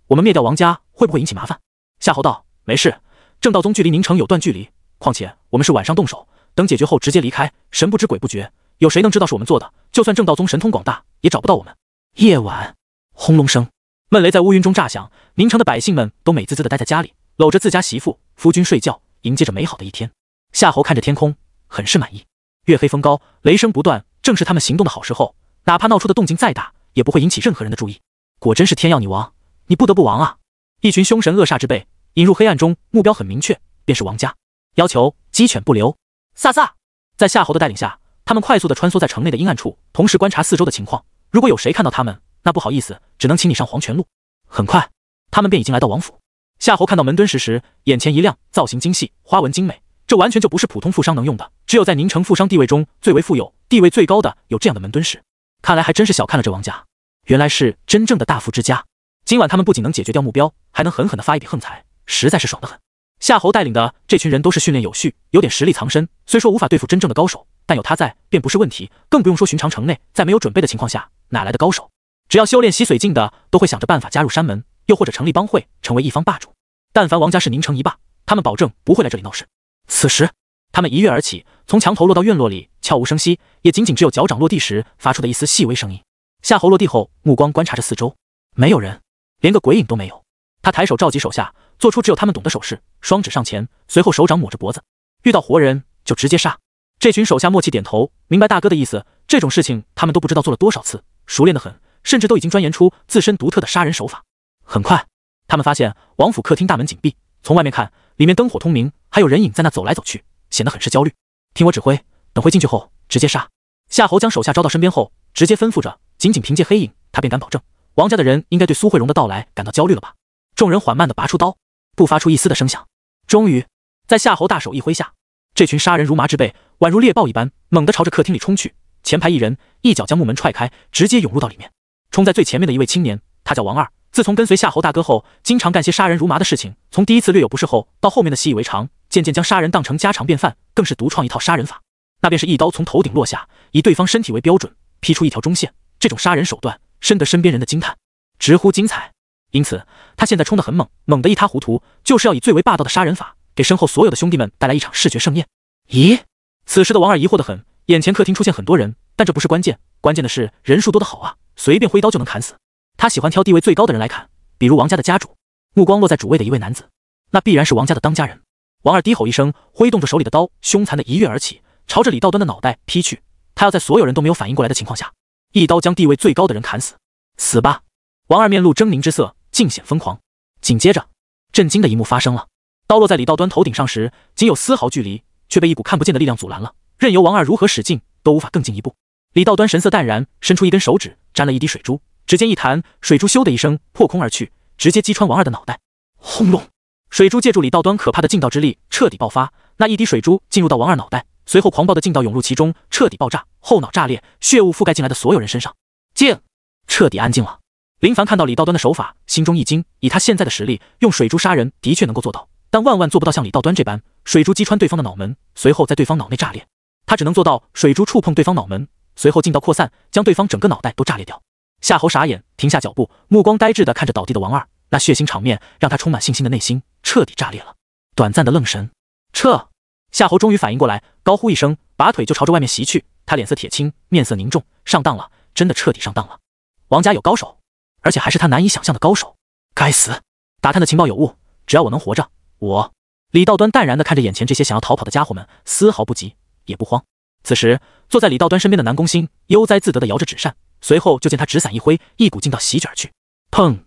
我们灭掉王家会不会引起麻烦？夏侯道：没事，正道宗距离宁城有段距离，况且我们是晚上动手，等解决后直接离开，神不知鬼不觉，有谁能知道是我们做的？就算正道宗神通广大，也找不到我们。夜晚，轰隆声，闷雷在乌云中炸响，宁城的百姓们都美滋滋地待在家里，搂着自家媳妇、夫君睡觉，迎接着美好的一天。夏侯看着天空，很是满意。月黑风高，雷声不断，正是他们行动的好时候，哪怕闹出的动静再大，也不会引起任何人的注意。果真是天要你亡，你不得不亡啊！一群凶神恶煞之辈引入黑暗中，目标很明确，便是王家。要求鸡犬不留。飒飒，在夏侯的带领下，他们快速地穿梭在城内的阴暗处，同时观察四周的情况。如果有谁看到他们，那不好意思，只能请你上黄泉路。很快，他们便已经来到王府。夏侯看到门墩石时，眼前一亮，造型精细，花纹精美，这完全就不是普通富商能用的，只有在宁城富商地位中最为富有、地位最高的有这样的门墩石。看来还真是小看了这王家，原来是真正的大富之家。今晚他们不仅能解决掉目标，还能狠狠地发一笔横财，实在是爽得很。夏侯带领的这群人都是训练有序，有点实力藏身，虽说无法对付真正的高手，但有他在便不是问题，更不用说寻常城内在没有准备的情况下哪来的高手。只要修炼洗髓境的，都会想着办法加入山门，又或者成立帮会，成为一方霸主。但凡王家是宁城一霸，他们保证不会来这里闹事。此时，他们一跃而起，从墙头落到院落里，悄无声息，也仅仅只有脚掌落地时发出的一丝细微声音。夏侯落地后，目光观察着四周，没有人，连个鬼影都没有。他抬手召集手下，做出只有他们懂的手势，双指上前，随后手掌抹着脖子，遇到活人就直接杀。这群手下默契点头，明白大哥的意思。这种事情他们都不知道做了多少次，熟练得很，甚至都已经钻研出自身独特的杀人手法。很快，他们发现王府客厅大门紧闭，从外面看，里面灯火通明，还有人影在那走来走去，显得很是焦虑。听我指挥，等会进去后直接杀。夏侯将手下招到身边后，直接吩咐着，仅凭借黑影，他便敢保证，王家的人应该对苏慧荣的到来感到焦虑了吧。众人缓慢地拔出刀，不发出一丝的声响。终于，在夏侯大手一挥下，这群杀人如麻之辈宛如猎豹一般，猛地朝着客厅里冲去。前排一人一脚将木门踹开，直接涌入到里面。冲在最前面的一位青年，他叫王二，自从跟随夏侯大哥后，经常干些杀人如麻的事情。从第一次略有不适后，到后面的习以为常，渐渐将杀人当成家常便饭，更是独创一套杀人法。那便是一刀从头顶落下，以对方身体为标准，劈出一条中线。这种杀人手段深得身边人的惊叹，直呼精彩。因此，他现在冲得很猛，猛得一塌糊涂，就是要以最为霸道的杀人法，给身后所有的兄弟们带来一场视觉盛宴。咦？此时的王二疑惑得很，眼前客厅出现很多人，但这不是关键，关键的是人数多得好啊，随便挥刀就能砍死。他喜欢挑地位最高的人来砍，比如王家的家主。目光落在主位的一位男子，那必然是王家的当家人。王二低吼一声，挥动着手里的刀，凶残的一跃而起，朝着李道端的脑袋劈去。他要在所有人都没有反应过来的情况下，一刀将地位最高的人砍死。死吧！王二面露狰狞之色，尽显疯狂。紧接着，震惊的一幕发生了。刀落在李道端头顶上时，仅有丝毫距离，却被一股看不见的力量阻拦了，任由王二如何使劲，都无法更进一步。李道端神色淡然，伸出一根手指，沾了一滴水珠，指尖一弹，水珠咻的一声破空而去，直接击穿王二的脑袋。轰隆！水珠借助李道端可怕的劲道之力，彻底爆发。那一滴水珠进入到王二脑袋，随后狂暴的劲道涌入其中，彻底爆炸，后脑炸裂，血雾覆盖进来的所有人身上。静！彻底安静了。林凡看到李道端的手法，心中一惊。以他现在的实力，用水珠杀人的确能够做到，但万万做不到像李道端这般，水珠击穿对方的脑门，随后在对方脑内炸裂。他只能做到水珠触碰对方脑门，随后劲道扩散，将对方整个脑袋都炸裂掉。夏侯傻眼，停下脚步，目光呆滞地看着倒地的王二，那血腥场面让他充满信心的内心彻底炸裂了。短暂的愣神，撤！夏侯终于反应过来，高呼一声，拔腿就朝着外面袭去。他脸色铁青，面色凝重，上当了，真的彻底上当了。王家有高手，而且还是他难以想象的高手。该死！打探的情报有误，只要我能活着，我……李道端淡然地看着眼前这些想要逃跑的家伙们，丝毫不急也不慌。此时，坐在李道端身边的南宫星悠哉自得地摇着纸扇，随后就见他纸伞一挥，一股劲道席卷而去。砰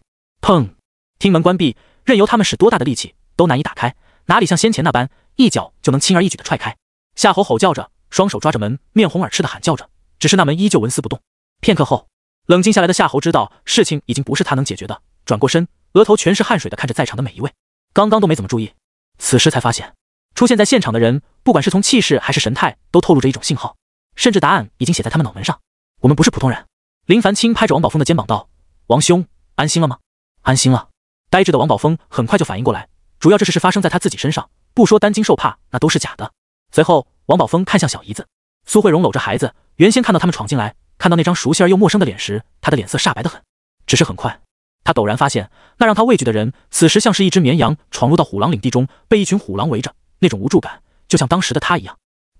砰！厅门关闭，任由他们使多大的力气都难以打开，哪里像先前那般一脚就能轻而易举地踹开。夏侯吼叫着，双手抓着门，面红耳赤地喊叫着，只是那门依旧纹丝不动。片刻后，冷静下来的夏侯知道事情已经不是他能解决的，转过身，额头全是汗水地看着在场的每一位。刚刚都没怎么注意，此时才发现出现在现场的人，不管是从气势还是神态，都透露着一种信号，甚至答案已经写在他们脑门上。我们不是普通人。林凡轻拍着王宝峰的肩膀道：“王兄，安心了吗？”安心了。呆滞的王宝峰很快就反应过来，主要这事是发生在他自己身上，不说担惊受怕，那都是假的。随后，王宝峰看向小姨子苏慧荣，搂着孩子。原先看到他们闯进来，看到那张熟悉而又陌生的脸时，他的脸色煞白得很。只是很快，他陡然发现，那让他畏惧的人，此时像是一只绵羊闯入到虎狼领地中，被一群虎狼围着，那种无助感，就像当时的他一样。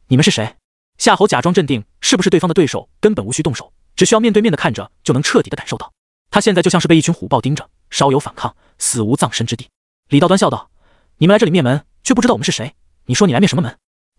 你们是谁？夏侯假装镇定，是不是对方的对手，根本无需动手，只需要面对面的看着，就能彻底的感受到。他现在就像是被一群虎豹盯着，稍有反抗，死无葬身之地。李道端笑道：“你们来这里灭门，却不知道我们是谁。你说你来灭什么门？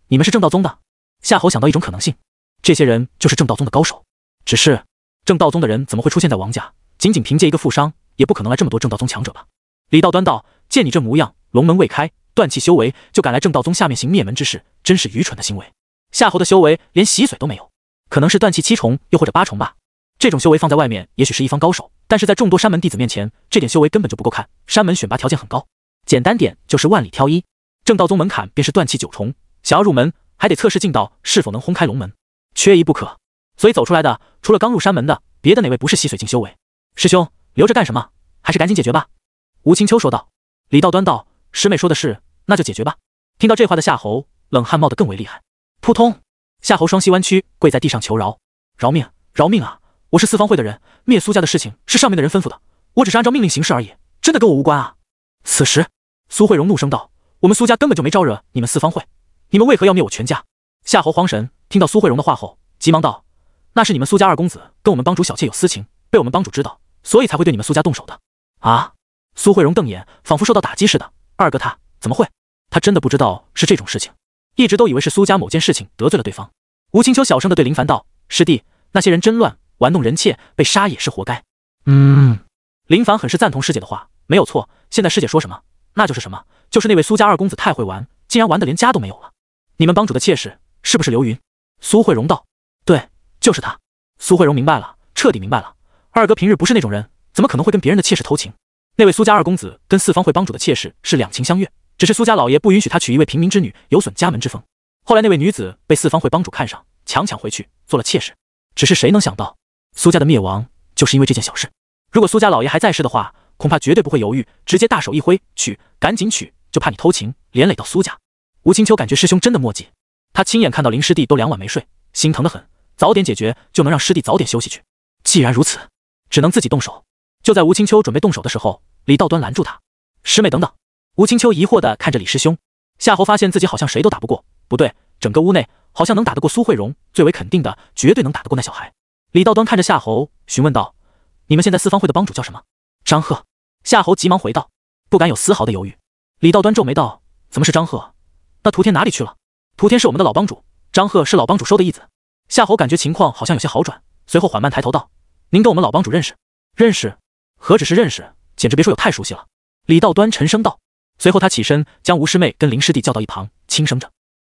你们是正道宗的。”夏侯想到一种可能性，这些人就是正道宗的高手。只是正道宗的人怎么会出现在王家？仅仅凭借一个负伤，也不可能来这么多正道宗强者吧？李道端道：“见你这模样，龙门未开，断气修为，就敢来正道宗下面行灭门之事，真是愚蠢的行为。”夏侯的修为连洗髓都没有，可能是断气7重又或者8重吧。这种修为放在外面也许是一方高手，但是在众多山门弟子面前，这点修为根本就不够看。山门选拔条件很高，简单点就是万里挑一。正道宗门槛便是断气9重，想要入门还得测试劲道是否能轰开龙门，缺一不可。所以走出来的除了刚入山门的，别的哪位不是洗髓境修为？师兄留着干什么？还是赶紧解决吧。吴青秋说道。李道端道：“师妹说的是，那就解决吧。”听到这话的夏侯冷汗冒得更为厉害。扑通！夏侯双膝弯曲，跪在地上求饶：“饶命！饶命啊！我是四方会的人，灭苏家的事情是上面的人吩咐的，我只是按照命令行事而已，真的跟我无关啊！”此时，苏慧荣怒声道：“我们苏家根本就没招惹你们四方会，你们为何要灭我全家？”夏侯慌神，听到苏慧荣的话后，急忙道：“那是你们苏家二公子跟我们帮主小妾有私情，被我们帮主知道，所以才会对你们苏家动手的。”啊！苏慧荣瞪眼，仿佛受到打击似的。二哥他怎么会？他真的不知道是这种事情，一直都以为是苏家某件事情得罪了对方。吴青秋小声地对林凡道：“师弟，那些人真乱，玩弄人妾，被杀也是活该。”林凡很是赞同师姐的话，没有错。现在师姐说什么，那就是什么。就是那位苏家二公子太会玩，竟然玩得连家都没有了。你们帮主的妾室是不是刘云？苏慧荣道：“对，就是他。”苏慧荣明白了，彻底明白了。二哥平日不是那种人，怎么可能会跟别人的妾室偷情？那位苏家二公子跟四方会帮主的妾室是两情相悦，只是苏家老爷不允许他娶一位平民之女，有损家门之风。后来那位女子被四方会帮主看上，强抢回去做了妾室。只是谁能想到，苏家的灭亡就是因为这件小事。如果苏家老爷还在世的话，恐怕绝对不会犹豫，直接大手一挥，娶，赶紧娶，就怕你偷情，连累到苏家。吴青秋感觉师兄真的墨迹，他亲眼看到林师弟都2晚没睡，心疼得很，早点解决就能让师弟早点休息去。既然如此，只能自己动手。就在吴青秋准备动手的时候，李道端拦住他：“师妹等等。”吴青秋疑惑地看着李师兄。夏侯发现自己好像谁都打不过，不对，整个屋内好像能打得过苏慧荣，最为肯定的绝对能打得过那小孩。李道端看着夏侯询问道：“你们现在四方会的帮主叫什么？”张赫。夏侯急忙回道，不敢有丝毫的犹豫。李道端皱眉道：“怎么是张赫？那涂天哪里去了？”“涂天是我们的老帮主，张赫是老帮主收的义子。”夏侯感觉情况好像有些好转，随后缓慢抬头道：“您跟我们老帮主认识？”“认识？何止是认识，简直别说有太熟悉了。”李道端沉声道。随后他起身将吴师妹跟林师弟叫到一旁，轻声着：“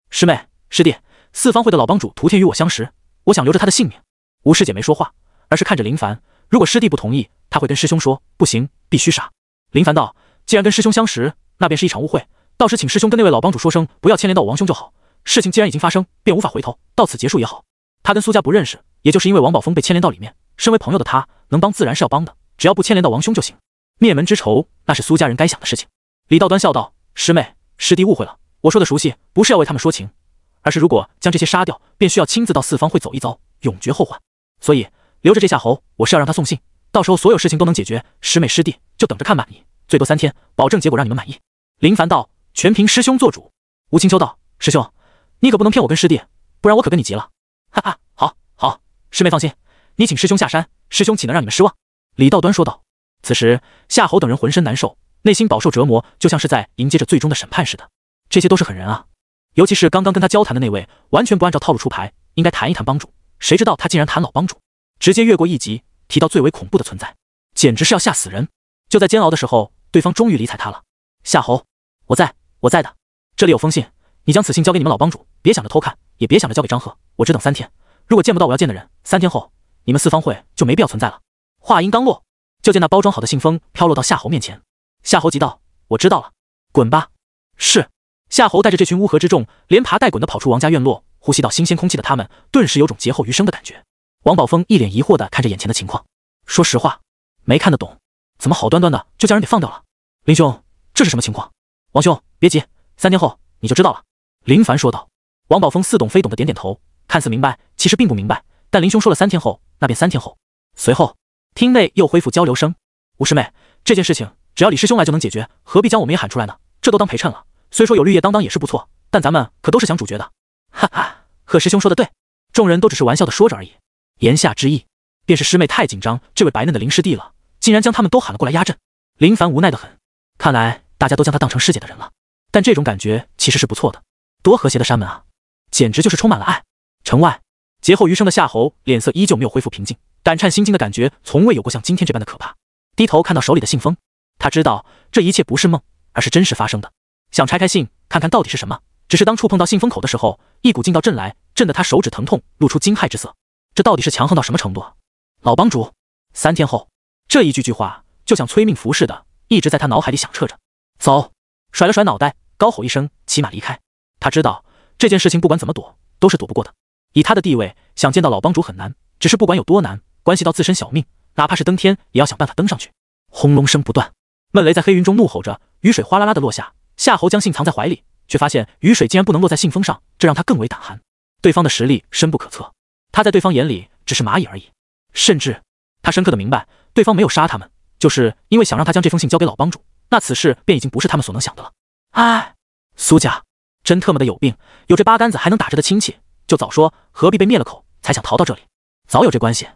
师妹，师弟，四方会的老帮主涂天与我相识，我想留着他的性命。”吴师姐没说话，而是看着林凡：“如果师弟不同意，他会跟师兄说，不行，必须杀。”林凡道：“既然跟师兄相识，那便是一场误会，到时请师兄跟那位老帮主说声，不要牵连到我王兄就好。事情既然已经发生，便无法回头，到此结束也好。他跟苏家不认识，也就是因为王宝峰被牵连到里面，身为朋友的他，能帮自然是要帮的，只要不牵连到王兄就行。灭门之仇，那是苏家人该想的事情。”李道端笑道：“师妹，师弟误会了，我说的熟悉，不是要为他们说情，而是如果将这些杀掉，便需要亲自到四方会走一遭，永绝后患。所以留着这夏侯，我是要让他送信，到时候所有事情都能解决。师妹师弟就等着看吧，你最多3天，保证结果让你们满意。林凡道：全凭师兄做主。吴青秋道：师兄，你可不能骗我跟师弟，不然我可跟你急了。哈哈，好，师妹放心，你请师兄下山，师兄岂能让你们失望？李道端说道。此时夏侯等人浑身难受，内心饱受折磨，就像是在迎接着最终的审判似的。这些都是狠人啊，尤其是刚刚跟他交谈的那位，完全不按照套路出牌，应该谈一谈帮主，谁知道他竟然谈老帮主，直接越过一级，提到最为恐怖的存在，简直是要吓死人。就在煎熬的时候，对方终于理睬他了。夏侯，我在的，这里有封信，你将此信交给你们老帮主，别想着偷看，也别想着交给张赫，我只等3天，如果见不到我要见的人，3天后你们四方会就没必要存在了。话音刚落，就见那包装好的信封飘落到夏侯面前。夏侯急道：我知道了，滚吧。是。夏侯带着这群乌合之众连爬带滚地跑出王家院落，呼吸到新鲜空气的他们顿时有种劫后余生的感觉。王宝峰一脸疑惑地看着眼前的情况，说实话没看得懂，怎么好端端的就将人给放掉了？林兄，这是什么情况？王兄别急，3天后你就知道了。林凡说道。王宝峰似懂非懂的点点头，看似明白，其实并不明白，但林兄说了3天后，那便3天后。随后厅内又恢复交流声。吴师妹，这件事情只要李师兄来就能解决，何必将我们也喊出来呢？这都当陪衬了，虽说有绿叶当也是不错，但咱们可都是想主角的。哈哈，贺师兄说的对，众人都只是玩笑的说着而已，言下之意便是师妹太紧张这位白嫩的林师弟了，竟然将他们都喊了过来压阵。林凡无奈的很，看来大家都将他当成师姐的人了，但这种感觉其实是不错的，多和谐的山门啊，简直就是充满了爱。城外劫后余生的夏侯脸色依旧没有恢复平静，胆颤心惊的感觉从未有过像今天这般的可怕。低头看到手里的信封，他知道这一切不是梦，而是真实发生的。想拆开信看看到底是什么，只是当触碰到信封口的时候，一股劲道震来，震得他手指疼痛，露出惊骇之色。这到底是强横到什么程度啊？老帮主，3天后，这一句话就像催命符似的，一直在他脑海里响彻着。走，甩了甩脑袋，高吼一声，骑马离开。他知道这件事情不管怎么躲都是躲不过的，以他的地位，想见到老帮主很难，只是不管有多难，关系到自身小命，哪怕是登天也要想办法登上去。轰隆声不断，闷雷在黑云中怒吼着，雨水哗啦啦的落下。夏侯将信藏在怀里，却发现雨水竟然不能落在信封上，这让他更为胆寒。对方的实力深不可测，他在对方眼里只是蚂蚁而已。甚至他深刻的明白，对方没有杀他们，就是因为想让他将这封信交给老帮主，那此事便已经不是他们所能想的了。哎，苏家真特么的有病，有这八竿子还能打着的亲戚，就早说何必被灭了口，才想逃到这里。早有这关系，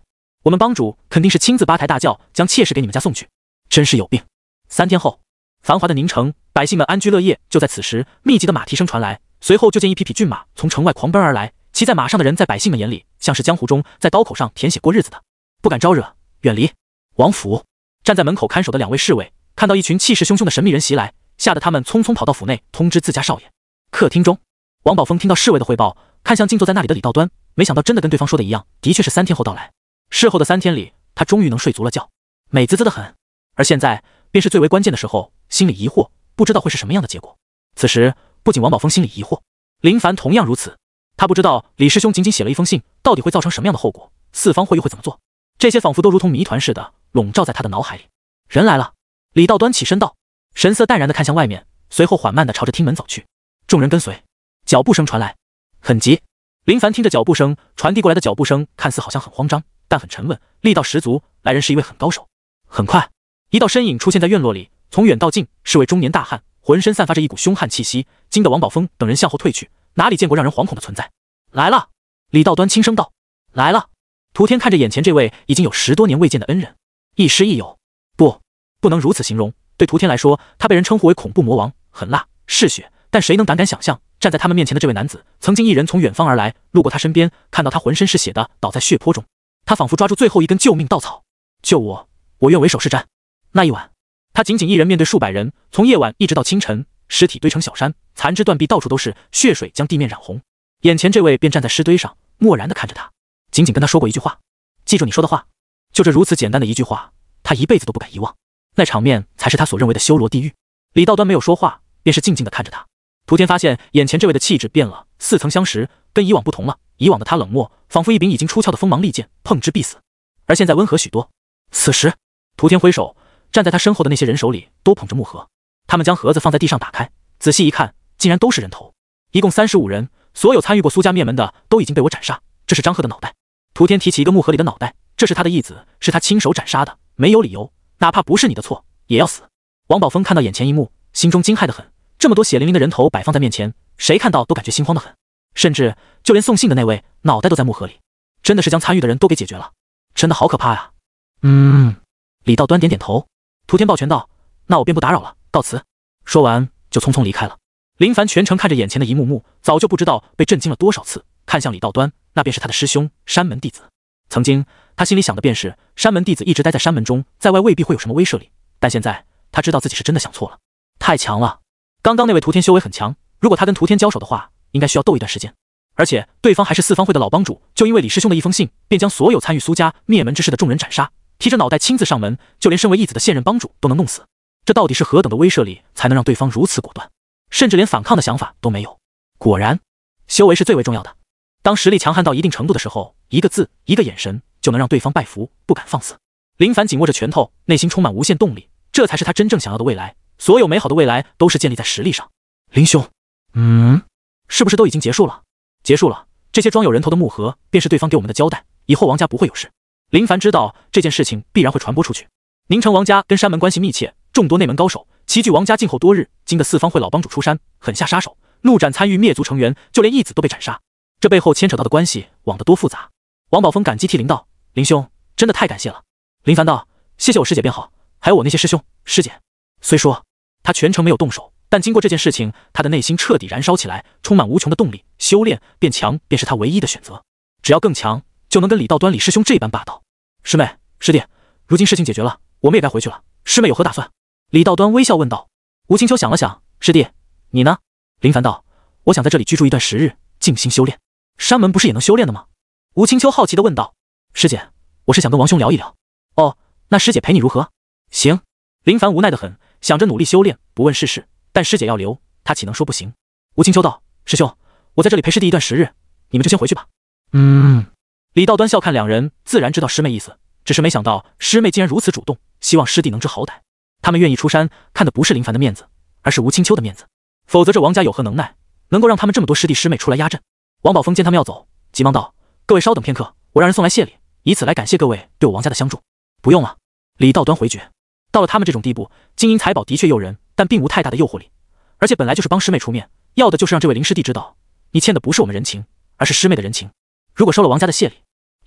我们帮主肯定是亲自八抬大轿将妾室给你们家送去，真是有病。3天后，繁华的宁城，百姓们安居乐业。就在此时，密集的马蹄声传来，随后就见一匹匹骏马从城外狂奔而来，骑在马上的人在百姓们眼里像是江湖中在刀口上填写过日子的，不敢招惹，远离。王府站在门口看守的2位侍卫看到一群气势汹汹的神秘人袭来，吓得他们匆匆跑到府内通知自家少爷。客厅中，王宝峰听到侍卫的汇报，看向静坐在那里的李道端，没想到真的跟对方说的一样，的确是3天后到来。事后的3天里，他终于能睡足了觉，美滋滋的很。而现在便是最为关键的时候，心里疑惑，不知道会是什么样的结果。此时不仅王宝峰心里疑惑，林凡同样如此。他不知道李师兄仅仅写了一封信，到底会造成什么样的后果，四方会又会怎么做，这些仿佛都如同谜团似的笼罩在他的脑海里。人来了，李道端起身道，神色淡然地看向外面，随后缓慢地朝着厅门走去。众人跟随，脚步声传来，很急。林凡听着脚步声传递过来的脚步声，看似好像很慌张，但很沉稳，力道十足。来人是一位很高手。很快，一道身影出现在院落里，从远到近是位中年大汉，浑身散发着一股凶悍气息，惊得王宝峰等人向后退去，哪里见过让人惶恐的存在。来了，李道端轻声道。来了。涂天看着眼前这位已经有10多年未见的恩人，亦师亦友，不能如此形容。对涂天来说，他被人称呼为恐怖魔王，狠辣嗜血，但谁能胆敢想象，站在他们面前的这位男子，曾经一人从远方而来，路过他身边，看到他浑身是血的倒在血泊中，他仿佛抓住最后一根救命稻草。救我，我愿为首是瞻。那一晚，他仅仅一人面对数百人，从夜晚一直到清晨，尸体堆成小山，残肢断臂到处都是，血水将地面染红。眼前这位便站在尸堆上，漠然地看着他，仅仅跟他说过一句话：记住你说的话。就这如此简单的一句话，他一辈子都不敢遗忘。那场面才是他所认为的修罗地狱。李道端没有说话，便是静静地看着他。涂天发现眼前这位的气质变了，似曾相识，跟以往不同了。以往的他冷漠，仿佛一柄已经出鞘的锋芒利剑，碰之必死，而现在温和许多。此时涂天挥手，站在他身后的那些人手里都捧着木盒，他们将盒子放在地上打开，仔细一看，竟然都是人头，一共35人，所有参与过苏家灭门的都已经被我斩杀，这是张赫的脑袋。涂天提起一个木盒里的脑袋，这是他的义子，是他亲手斩杀的，没有理由，哪怕不是你的错，也要死。王宝峰看到眼前一幕，心中惊骇得很，这么多血淋淋的人头摆放在面前，谁看到都感觉心慌得很，甚至就连送信的那位脑袋都在木盒里，真的是将参与的人都给解决了，真的好可怕呀。李道端点点头，涂天抱拳道：“那我便不打扰了，告辞。”说完就匆匆离开了。林凡全程看着眼前的一幕幕，早就不知道被震惊了多少次，看向李道端，那便是他的师兄山门弟子。曾经他心里想的便是，山门弟子一直待在山门中，在外未必会有什么威慑力，但现在他知道自己是真的想错了，太强了。刚刚那位涂天修为很强，如果他跟涂天交手的话，应该需要斗一段时间。而且对方还是四方会的老帮主，就因为李师兄的一封信，便将所有参与苏家灭门之事的众人斩杀，提着脑袋亲自上门，就连身为义子的现任帮主都能弄死。这到底是何等的威慑力，才能让对方如此果断，甚至连反抗的想法都没有？果然，修为是最为重要的。当实力强悍到一定程度的时候，一个字，一个眼神，就能让对方拜服，不敢放肆。林凡紧握着拳头，内心充满无限动力，这才是他真正想要的未来。所有美好的未来都是建立在实力上。林兄，是不是都已经结束了？结束了，这些装有人头的木盒便是对方给我们的交代，以后王家不会有事。林凡知道这件事情必然会传播出去。宁城王家跟山门关系密切，众多内门高手齐聚王家静候多日，惊得四方会老帮主出山，狠下杀手，怒斩参与灭族成员，就连义子都被斩杀。这背后牵扯到的关系网得多复杂。王宝峰感激涕零道：“林兄，真的太感谢了。”林凡道：“谢谢我师姐便好，还有我那些师兄师姐。”虽说他全程没有动手，但经过这件事情，他的内心彻底燃烧起来，充满无穷的动力。修炼变强便是他唯一的选择，只要更强，就能跟李道端李师兄这般霸道。师妹师弟，如今事情解决了，我们也该回去了，师妹有何打算？李道端微笑问道。吴青秋想了想：“师弟，你呢？”林凡道：“我想在这里居住一段时日，静心修炼。”山门不是也能修炼的吗？吴青秋好奇地问道。师姐，我是想跟王兄聊一聊。哦，那师姐陪你如何？行。林凡无奈得很，想着努力修炼，不问世事，但师姐要留，他岂能说不行？吴青秋道：“师兄，我在这里陪师弟一段时日，你们就先回去吧。”李道端笑看两人，自然知道师妹意思，只是没想到师妹竟然如此主动，希望师弟能知好歹。他们愿意出山，看的不是林凡的面子，而是吴青秋的面子。否则这王家有何能耐，能够让他们这么多师弟师妹出来压阵？王宝峰见他们要走，急忙道：“各位稍等片刻，我让人送来谢礼，以此来感谢各位对我王家的相助。”不用了。李道端回绝。到了他们这种地步，金银财宝的确诱人，但并无太大的诱惑力，而且本来就是帮师妹出面，要的就是让这位林师弟知道，你欠的不是我们人情，而是师妹的人情。如果收了王家的谢礼，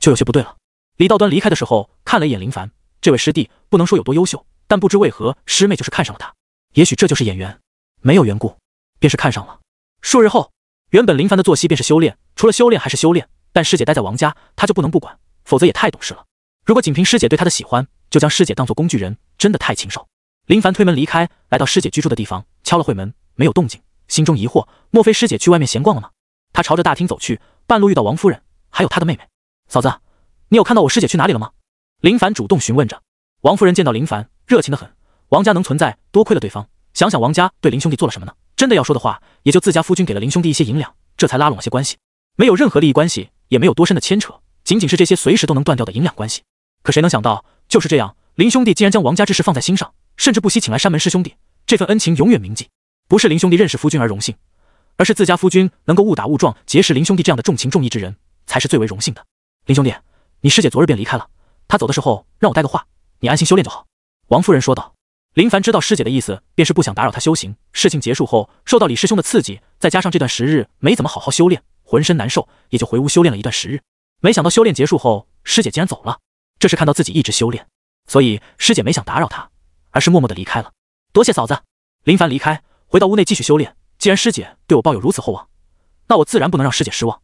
就有些不对了。李道端离开的时候看了一眼林凡，这位师弟不能说有多优秀，但不知为何师妹就是看上了他，也许这就是眼缘，没有缘故，便是看上了。数日后，原本林凡的作息便是修炼，除了修炼还是修炼，但师姐待在王家，他就不能不管，否则也太懂事了。如果仅凭师姐对他的喜欢，就将师姐当作工具人，真的太禽兽。林凡推门离开，来到师姐居住的地方，敲了会门，没有动静，心中疑惑，莫非师姐去外面闲逛了吗？他朝着大厅走去，半路遇到王夫人，还有她的妹妹。嫂子，你有看到我师姐去哪里了吗？林凡主动询问着。王夫人见到林凡，热情得很。王家能存在，多亏了对方。想想王家对林兄弟做了什么呢？真的要说的话，也就自家夫君给了林兄弟一些银两，这才拉拢了些关系，没有任何利益关系，也没有多深的牵扯，仅仅是这些随时都能断掉的银两关系。可谁能想到，就是这样，林兄弟竟然将王家之事放在心上，甚至不惜请来山门师兄弟，这份恩情永远铭记。不是林兄弟认识夫君而荣幸，而是自家夫君能够误打误撞结识林兄弟这样的重情重义之人，才是最为荣幸的。林兄弟，你师姐昨日便离开了，她走的时候让我带个话，你安心修炼就好。王夫人说道。林凡知道师姐的意思，便是不想打扰她修行。事情结束后，受到李师兄的刺激，再加上这段时日没怎么好好修炼，浑身难受，也就回屋修炼了一段时日。没想到修炼结束后，师姐竟然走了，这是看到自己一直修炼，所以师姐没想打扰她，而是默默地离开了。多谢嫂子。林凡离开，回到屋内继续修炼。既然师姐对我抱有如此厚望，那我自然不能让师姐失望，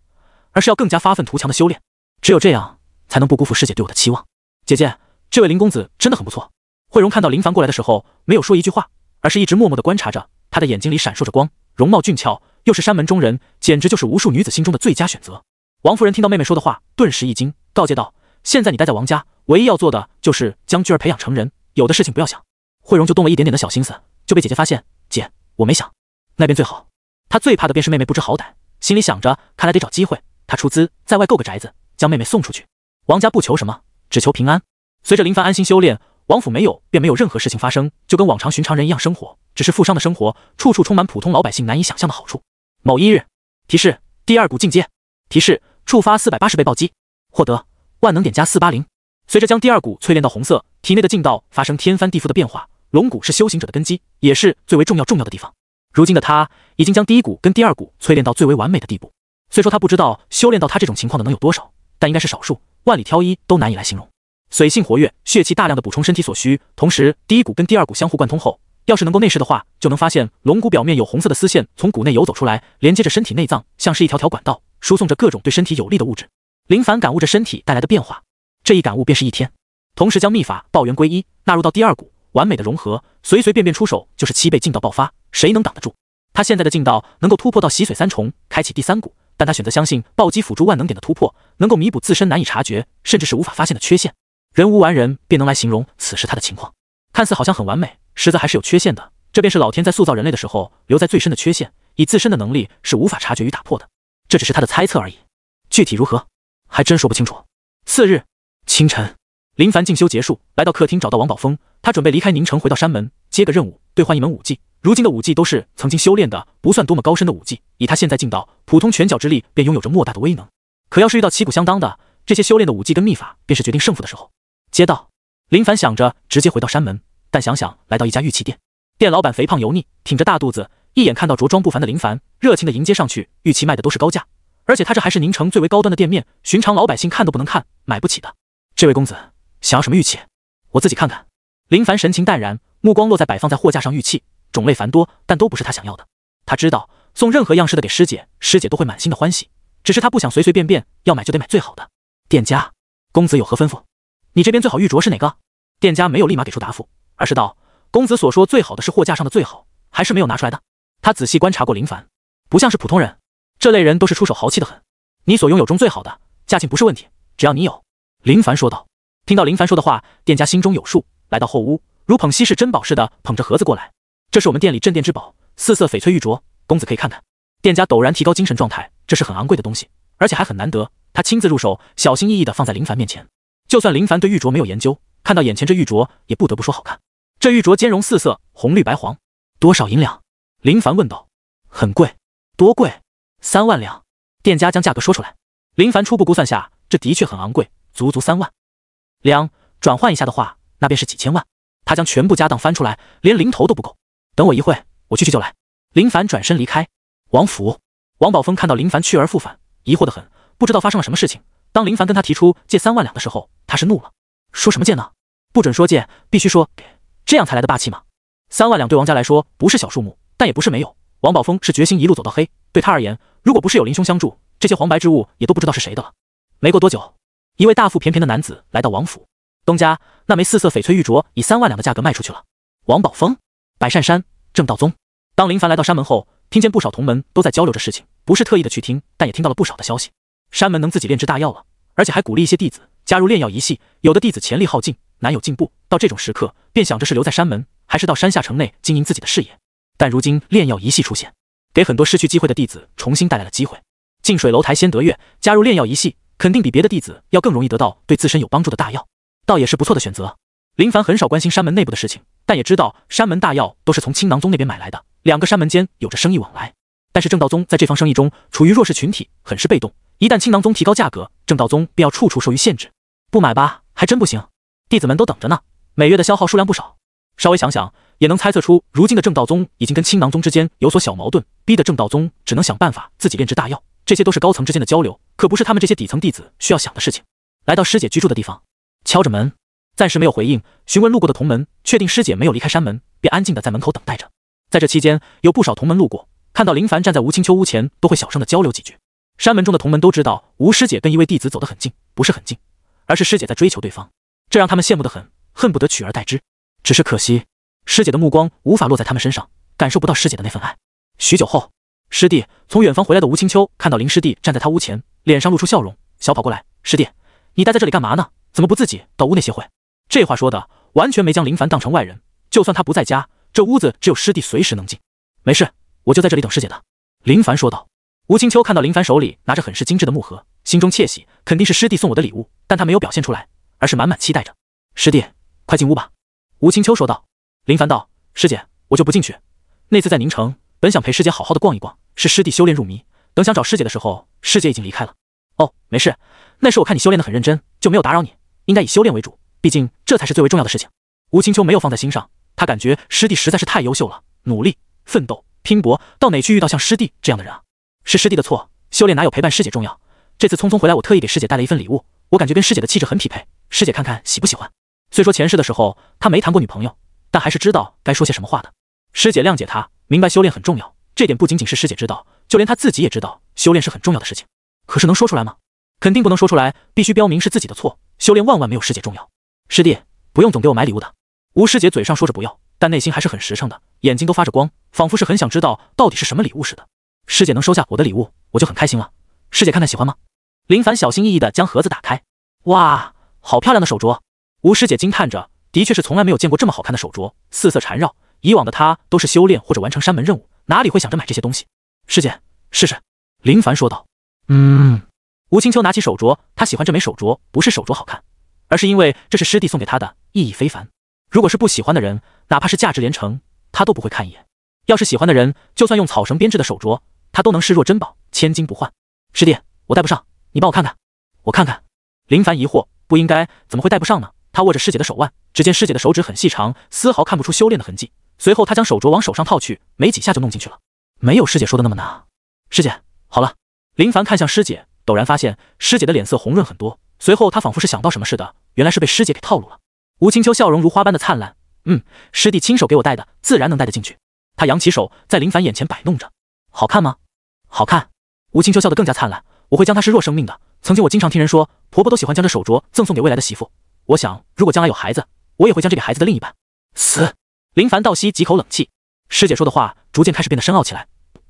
而是要更加发愤图强的修炼，只有这样才能不辜负师姐对我的期望。姐姐，这位林公子真的很不错。慧荣看到林凡过来的时候，没有说一句话，而是一直默默地观察着，他的眼睛里闪烁着光，容貌俊俏，又是山门中人，简直就是无数女子心中的最佳选择。王夫人听到妹妹说的话，顿时一惊，告诫道：“现在你待在王家，唯一要做的就是将菊儿培养成人，有的事情不要想。”慧荣就动了一点点的小心思，就被姐姐发现。姐，我没想，那边最好。她最怕的便是妹妹不知好歹，心里想着，看来得找机会，她出资在外购个宅子，将妹妹送出去。王家不求什么，只求平安。随着林凡安心修炼，王府没有任何事情发生，就跟往常寻常人一样生活，只是富商的生活，处处充满普通老百姓难以想象的好处。某一日，提示：第二股进阶。提示：触发480倍暴击，获得万能点加480。随着将第二股淬炼到红色，体内的劲道发生天翻地覆的变化。龙骨是修行者的根基，也是最为重要的地方。如今的他已经将第一股跟第二股淬炼到最为完美的地步。虽说他不知道修炼到他这种情况的能有多少，但应该是少数，万里挑一都难以来形容。髓性活跃，血气大量的补充身体所需，同时第一股跟第二股相互贯通后，要是能够内视的话，就能发现龙骨表面有红色的丝线从骨内游走出来，连接着身体内脏，像是一条条管道，输送着各种对身体有利的物质。林凡感悟着身体带来的变化，这一感悟便是一天，同时将秘法抱元归一纳入到第二股，完美的融合，随便出手就是7倍劲道爆发，谁能挡得住？他现在的劲道能够突破到洗髓3重，开启第三股，但他选择相信暴击辅助万能点的突破，能够弥补自身难以察觉，甚至是无法发现的缺陷。人无完人，便能来形容此时他的情况。看似好像很完美，实则还是有缺陷的。这便是老天在塑造人类的时候留在最深的缺陷，以自身的能力是无法察觉与打破的。这只是他的猜测而已，具体如何，还真说不清楚。次日清晨，林凡进修结束，来到客厅找到王宝峰，他准备离开宁城回到山门接个任务，兑换一门武技。如今的武技都是曾经修炼的，不算多么高深的武技，以他现在劲道，普通拳脚之力便拥有着莫大的威能。可要是遇到旗鼓相当的，这些修炼的武技跟秘法，便是决定胜负的时候。街道，林凡想着直接回到山门，但想想来到一家玉器店，店老板肥胖油腻，挺着大肚子，一眼看到着装不凡的林凡，热情的迎接上去。玉器卖的都是高价，而且他这还是宁城最为高端的店面，寻常老百姓看都不能看，买不起的。这位公子想要什么玉器？我自己看看。林凡神情淡然，目光落在摆放在货架上玉器，种类繁多，但都不是他想要的。他知道送任何样式的给师姐，师姐都会满心的欢喜，只是他不想随便，要买就得买最好的。店家，公子有何吩咐？你这边最好玉镯是哪个？店家没有立马给出答复，而是道：公子所说最好的是货架上的最好，还是没有拿出来的？他仔细观察过林凡，不像是普通人，这类人都是出手豪气的很。你所拥有中最好的，价钱不是问题，只要你有。林凡说道。听到林凡说的话，店家心中有数，来到后屋，如捧稀世珍宝似的捧着盒子过来。这是我们店里镇店之宝，4色翡翠玉镯，公子可以看看。店家陡然提高精神状态，这是很昂贵的东西，而且还很难得，他亲自入手，小心翼翼地放在林凡面前。就算林凡对玉镯没有研究，看到眼前这玉镯，也不得不说好看。这玉镯兼容4色，红绿白黄，多少银两？林凡问道。很贵。多贵？3万两。店家将价格说出来。林凡初步估算下，这的确很昂贵，足足3万两，转换一下的话，那便是几千万。他将全部家当翻出来，连零头都不够。等我一会，我去就来。林凡转身离开。王府，王宝峰看到林凡去而复返，疑惑得很，不知道发生了什么事情。当林凡跟他提出借3万两的时候，他是怒了。说什么借呢？不准说借，必须说给，这样才来的霸气嘛。3万两对王家来说不是小数目，但也不是没有。王宝峰是决心一路走到黑，对他而言，如果不是有林兄相助，这些黄白之物也都不知道是谁的了。没过多久，一位大腹便便的男子来到王府。东家，那枚4色翡翠玉镯以3万两的价格卖出去了。王宝峰，百善山正道宗。当林凡来到山门后，听见不少同门都在交流这事情，不是特意的去听，但也听到了不少的消息。山门能自己炼制大药了，而且还鼓励一些弟子加入炼药一系。有的弟子潜力耗尽，难有进步，到这种时刻，便想着是留在山门，还是到山下城内经营自己的事业。但如今炼药一系出现，给很多失去机会的弟子重新带来了机会。近水楼台先得月，加入炼药一系，肯定比别的弟子要更容易得到对自身有帮助的大药，倒也是不错的选择。林凡很少关心山门内部的事情，但也知道山门大药都是从青囊宗那边买来的，两个山门间有着生意往来。但是正道宗在这方生意中处于弱势群体，很是被动。一旦青囊宗提高价格，正道宗便要处处受于限制。不买吧，还真不行。弟子们都等着呢，每月的消耗数量不少。稍微想想，也能猜测出如今的正道宗已经跟青囊宗之间有所小矛盾，逼得正道宗只能想办法自己炼制大药。这些都是高层之间的交流，可不是他们这些底层弟子需要想的事情。来到师姐居住的地方，敲着门，暂时没有回应。询问路过的同门，确定师姐没有离开山门，便安静的在门口等待着。在这期间，有不少同门路过，看到林凡站在吴青秋屋前，都会小声的交流几句。山门中的同门都知道，吴师姐跟一位弟子走得很近，不是很近，而是师姐在追求对方，这让他们羡慕得很，恨不得取而代之。只是可惜，师姐的目光无法落在他们身上，感受不到师姐的那份爱。许久后，师弟从远方回来的吴青秋看到林师弟站在他屋前，脸上露出笑容，小跑过来：“师弟，你待在这里干嘛呢？怎么不自己到屋内歇会？”这话说的完全没将林凡当成外人，就算他不在家，这屋子只有师弟随时能进。没事，我就在这里等师姐的。林凡说道。吴青秋看到林凡手里拿着很是精致的木盒，心中窃喜，肯定是师弟送我的礼物，但他没有表现出来，而是满满期待着。师弟，快进屋吧。吴青秋说道。林凡道：“师姐，我就不进去。那次在宁城，本想陪师姐好好的逛一逛，是师弟修炼入迷，等想找师姐的时候，师姐已经离开了。哦，没事，那时我看你修炼得很认真，就没有打扰你，应该以修炼为主，毕竟这才是最为重要的事情。吴青秋没有放在心上，他感觉师弟实在是太优秀了，努力、奋斗、拼搏，到哪去遇到像师弟这样的人啊？是师弟的错，修炼哪有陪伴师姐重要？这次匆匆回来，我特意给师姐带了一份礼物，我感觉跟师姐的气质很匹配，师姐看看喜不喜欢？虽说前世的时候他没谈过女朋友，但还是知道该说些什么话的。师姐谅解他，明白修炼很重要，这点不仅仅是师姐知道，就连他自己也知道，修炼是很重要的事情。可是能说出来吗？肯定不能说出来，必须标明是自己的错，修炼万万没有师姐重要。师弟，不用总给我买礼物的。吴师姐嘴上说着不要，但内心还是很实诚的，眼睛都发着光，仿佛是很想知道到底是什么礼物似的。师姐能收下我的礼物，我就很开心了。师姐看看喜欢吗？林凡小心翼翼地将盒子打开，哇，好漂亮的手镯！吴师姐惊叹着，的确是从来没有见过这么好看的手镯，四色缠绕。以往的她都是修炼或者完成山门任务，哪里会想着买这些东西？师姐，试试。林凡说道。吴青秋拿起手镯，他喜欢这枚手镯，不是手镯好看，而是因为这是师弟送给他的，意义非凡。如果是不喜欢的人，哪怕是价值连城，他都不会看一眼。要是喜欢的人，就算用草绳编织的手镯，他都能视若珍宝，千金不换。师弟，我戴不上，你帮我看看。我看看。林凡疑惑，不应该，怎么会戴不上呢？他握着师姐的手腕，只见师姐的手指很细长，丝毫看不出修炼的痕迹。随后他将手镯往手上套去，没几下就弄进去了。没有师姐说的那么难。师姐，好了。林凡看向师姐，陡然发现师姐的脸色红润很多，随后他仿佛是想到什么似的，原来是被师姐给套路了。吴青秋笑容如花般的灿烂，师弟亲手给我戴的，自然能戴得进去。他扬起手，在林凡眼前摆弄着。好看吗？好看。吴青秋笑得更加灿烂，我会将它视若生命的。曾经我经常听人说，婆婆都喜欢将这手镯赠送给未来的媳妇。我想，如果将来有孩子，我也会将这给孩子的另一半。死！林凡倒吸几口冷气。师姐说的话逐渐开始变得深奥起来，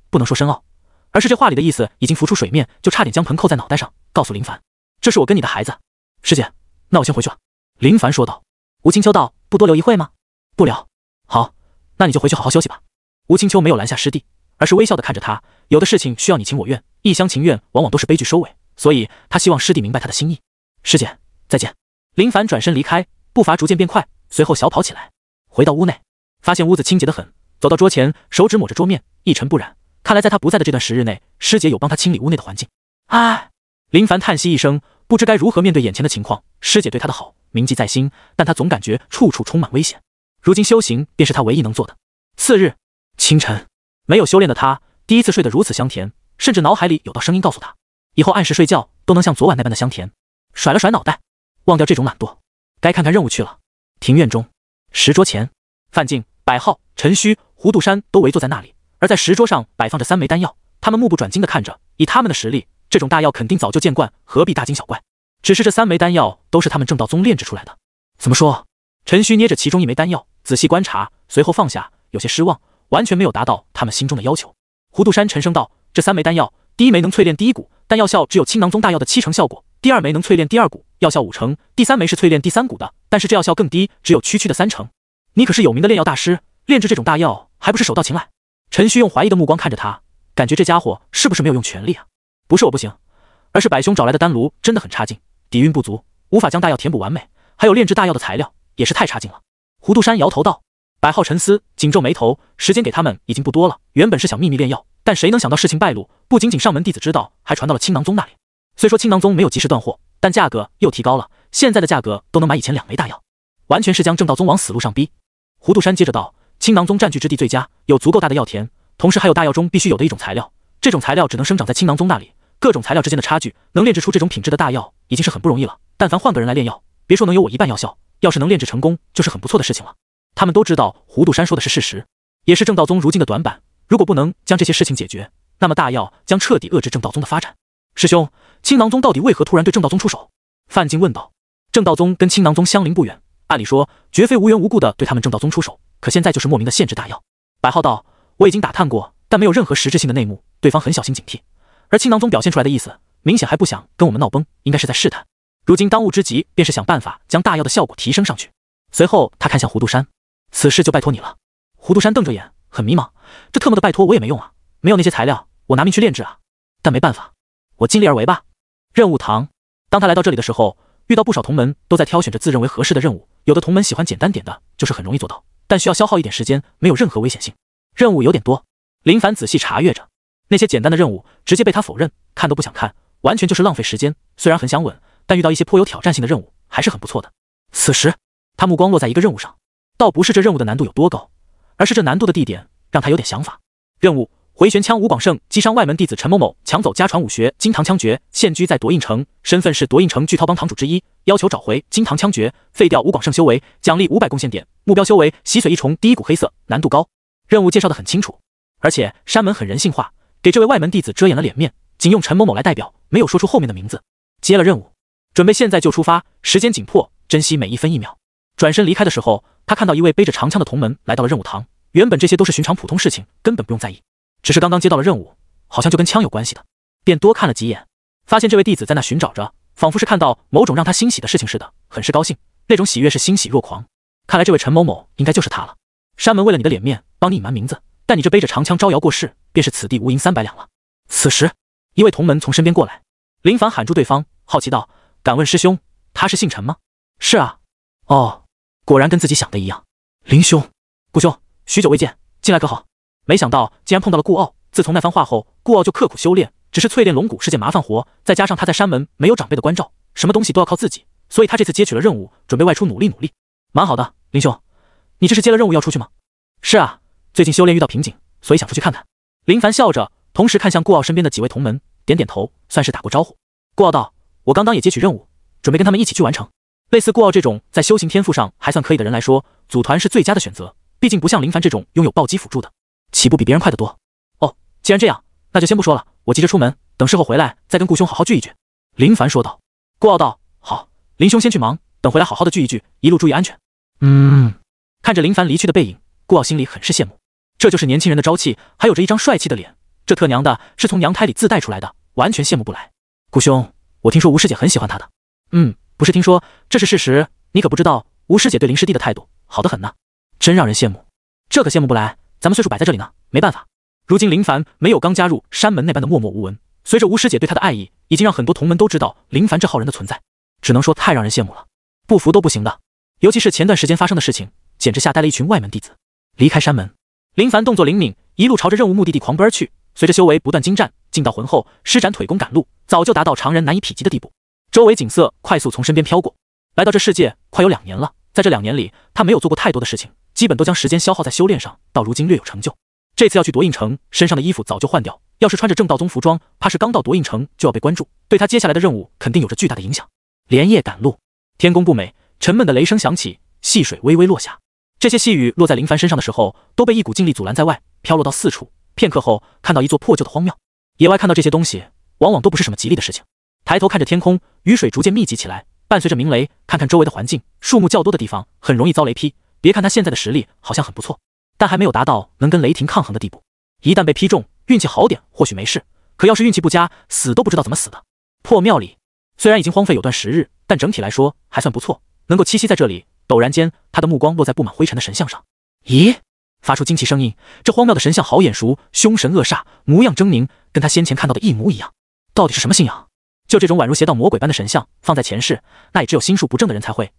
不能说深奥，而是这话里的意思已经浮出水面，就差点将盆扣在脑袋上，告诉林凡，这是我跟你的孩子。师姐，那我先回去了。林凡说道。吴青秋道，不多留一会吗？不留。好，那你就回去好好休息吧。吴青秋没有拦下师弟，而是微笑地看着他，有的事情需要你情我愿，一厢情愿往往都是悲剧收尾，所以他希望师弟明白他的心意。师姐，再见。林凡转身离开，步伐逐渐变快，随后小跑起来，回到屋内，发现屋子清洁得很，走到桌前，手指抹着桌面，一尘不染。看来在他不在的这段时日内，师姐有帮他清理屋内的环境。唉，林凡叹息一声，不知该如何面对眼前的情况。师姐对他的好铭记在心，但他总感觉处处充满危险。如今修行便是他唯一能做的。次日清晨，没有修炼的他第一次睡得如此香甜，甚至脑海里有道声音告诉他，以后按时睡觉都能像昨晚那般的香甜。甩了甩脑袋，忘掉这种懒惰，该看看任务去了。庭院中，石桌前，范进、百浩、陈虚、胡杜山都围坐在那里，而在石桌上摆放着3枚丹药，他们目不转睛地看着，以他们的实力，这种大药肯定早就见惯，何必大惊小怪？只是这3枚丹药都是他们正道宗炼制出来的。怎么说？陈虚捏着其中1枚丹药，仔细观察，随后放下，有些失望，完全没有达到他们心中的要求。胡杜山沉声道：“这3枚丹药，第1枚能淬炼第1股，但药效只有青囊宗大药的70%效果；第2枚能淬炼第2股，药效50%；第3枚是淬炼第3股的，但是这药效更低，只有区区的30%。你可是有名的炼药大师，炼制这种大药还不是手到擒来？”陈虚用怀疑的目光看着他，感觉这家伙是不是没有用全力啊？不是我不行，而是百兄找来的丹炉真的很差劲，底蕴不足，无法将大药填补完美，还有炼制大药的材料也是太差劲了。胡杜山摇头道。百浩沉思，紧皱眉头，时间给他们已经不多了，原本是想秘密炼药，但谁能想到事情败露，不仅仅上门弟子知道，还传到了青囊宗那里。虽说青囊宗没有及时断货，但价格又提高了，现在的价格都能买以前2枚大药，完全是将正道宗往死路上逼。胡杜山接着道，青囊宗占据之地最佳，有足够大的药田，同时还有大药中必须有的一种材料，这种材料只能生长在青囊宗那里，各种材料之间的差距，能炼制出这种品质的大药已经是很不容易了，但凡换个人来炼药，别说能有我1半药效，要是能炼制成功，就是很不错的事情了。他们都知道胡杜山说的是事实，也是正道宗如今的短板，如果不能将这些事情解决，那么大药将彻底遏制正道宗的发展。师兄，青囊宗到底为何突然对正道宗出手？范进问道。正道宗跟青囊宗相邻不远，按理说绝非无缘无故的对他们正道宗出手，可现在就是莫名的限制大药。百浩道，我已经打探过，但没有任何实质性的内幕，对方很小心警惕，而青囊宗表现出来的意思，明显还不想跟我们闹崩，应该是在试探。如今当务之急便是想办法将大药的效果提升上去。随后他看向胡杜山，此事就拜托你了。胡杜山瞪着眼，很迷茫，这特么的拜托我也没用啊，没有那些材料，我拿命去炼制啊，但没办法，我尽力而为吧。任务堂，当他来到这里的时候，遇到不少同门都在挑选着自认为合适的任务，有的同门喜欢简单点的，就是很容易做到，但需要消耗一点时间，没有任何危险性。任务有点多，林凡仔细查阅着，那些简单的任务直接被他否认，看都不想看，完全就是浪费时间。虽然很想稳，但遇到一些颇有挑战性的任务还是很不错的。此时他目光落在一个任务上，倒不是这任务的难度有多高，而是这难度的地点让他有点想法。任务：回旋枪吴广胜击伤外门弟子陈某某，抢走家传武学金堂枪诀，现居在夺印城，身份是夺印城巨涛帮堂主之一，要求找回金堂枪诀，废掉吴广胜修为，奖励500贡献点，目标修为洗髓一重第一股黑色，难度高。任务介绍得很清楚，而且山门很人性化，给这位外门弟子遮掩了脸面，仅用陈某某来代表，没有说出后面的名字。接了任务，准备现在就出发，时间紧迫，珍惜每一分一秒。转身离开的时候，他看到一位背着长枪的同门来到了任务堂。原本这些都是寻常普通事情，根本不用在意，只是刚刚接到了任务，好像就跟枪有关系的，便多看了几眼，发现这位弟子在那寻找着，仿佛是看到某种让他欣喜的事情似的，很是高兴，那种喜悦是欣喜若狂。看来这位陈某某应该就是他了。山门为了你的脸面，帮你隐瞒名字，但你这背着长枪招摇过市，便是此地无银300两了。此时，一位同门从身边过来，林凡喊住对方，好奇道：“敢问师兄，他是姓陈吗？”“是啊。”“哦，果然跟自己想的一样。”“林兄，顾兄，许久未见，进来可好？”没想到竟然碰到了顾傲。自从那番话后，顾傲就刻苦修炼，只是淬炼龙骨是件麻烦活，再加上他在山门没有长辈的关照，什么东西都要靠自己，所以他这次接取了任务，准备外出努力努力。蛮好的，林兄，你这是接了任务要出去吗？”“是啊，最近修炼遇到瓶颈，所以想出去看看。”林凡笑着，同时看向顾傲身边的几位同门，点点头，算是打过招呼。顾傲道：“我刚刚也接取任务，准备跟他们一起去完成。”类似顾傲这种在修行天赋上还算可以的人来说，组团是最佳的选择，毕竟不像林凡这种拥有暴击辅助的，起步比别人快得多。“哦，既然这样，那就先不说了，我急着出门，等事后回来再跟顾兄好好聚一聚。”林凡说道。顾傲道：“好，林兄先去忙，等回来好好的聚一聚，一路注意安全。”看着林凡离去的背影，顾傲心里很是羡慕，这就是年轻人的朝气，还有着一张帅气的脸，这特娘的是从娘胎里自带出来的，完全羡慕不来。顾兄，我听说吴师姐很喜欢他的。不是听说，这是事实，你可不知道吴师姐对林师弟的态度好得很呢，真让人羡慕。这可羡慕不来，咱们岁数摆在这里呢，没办法。如今林凡没有刚加入山门那般的默默无闻，随着吴师姐对他的爱意，已经让很多同门都知道林凡这号人的存在，只能说太让人羡慕了，不服都不行的。尤其是前段时间发生的事情，简直吓呆了一群外门弟子。离开山门，林凡动作灵敏，一路朝着任务目的地狂奔而去，随着修为不断精湛，进到魂后，施展腿功赶路，早就达到常人难以匹及的地步。周围景色快速从身边飘过，来到这世界快有2年了，在这2年里，他没有做过太多的事情，基本都将时间消耗在修炼上，到如今略有成就。这次要去夺印城，身上的衣服早就换掉，要是穿着正道宗服装，怕是刚到夺印城就要被关注，对他接下来的任务肯定有着巨大的影响。连夜赶路，天公不美，沉闷的雷声响起，细水微微落下。这些细雨落在林凡身上的时候，都被一股劲力阻拦在外，飘落到四处。片刻后，看到一座破旧的荒庙。野外看到这些东西，往往都不是什么吉利的事情。抬头看着天空，雨水逐渐密集起来，伴随着鸣雷，看看周围的环境，树木较多的地方很容易遭雷劈。别看他现在的实力好像很不错，但还没有达到能跟雷霆抗衡的地步。一旦被劈中，运气好点或许没事，可要是运气不佳，死都不知道怎么死的。破庙里虽然已经荒废有段时日，但整体来说还算不错，能够栖息在这里。陡然间，他的目光落在布满灰尘的神像上。咦，发出惊奇声音，这荒庙的神像好眼熟，凶神恶煞，模样狰狞，跟他先前看到的一模一样。到底是什么信仰？就这种宛如邪道魔鬼般的神像，放在前世，那也只有心术不正的人才会。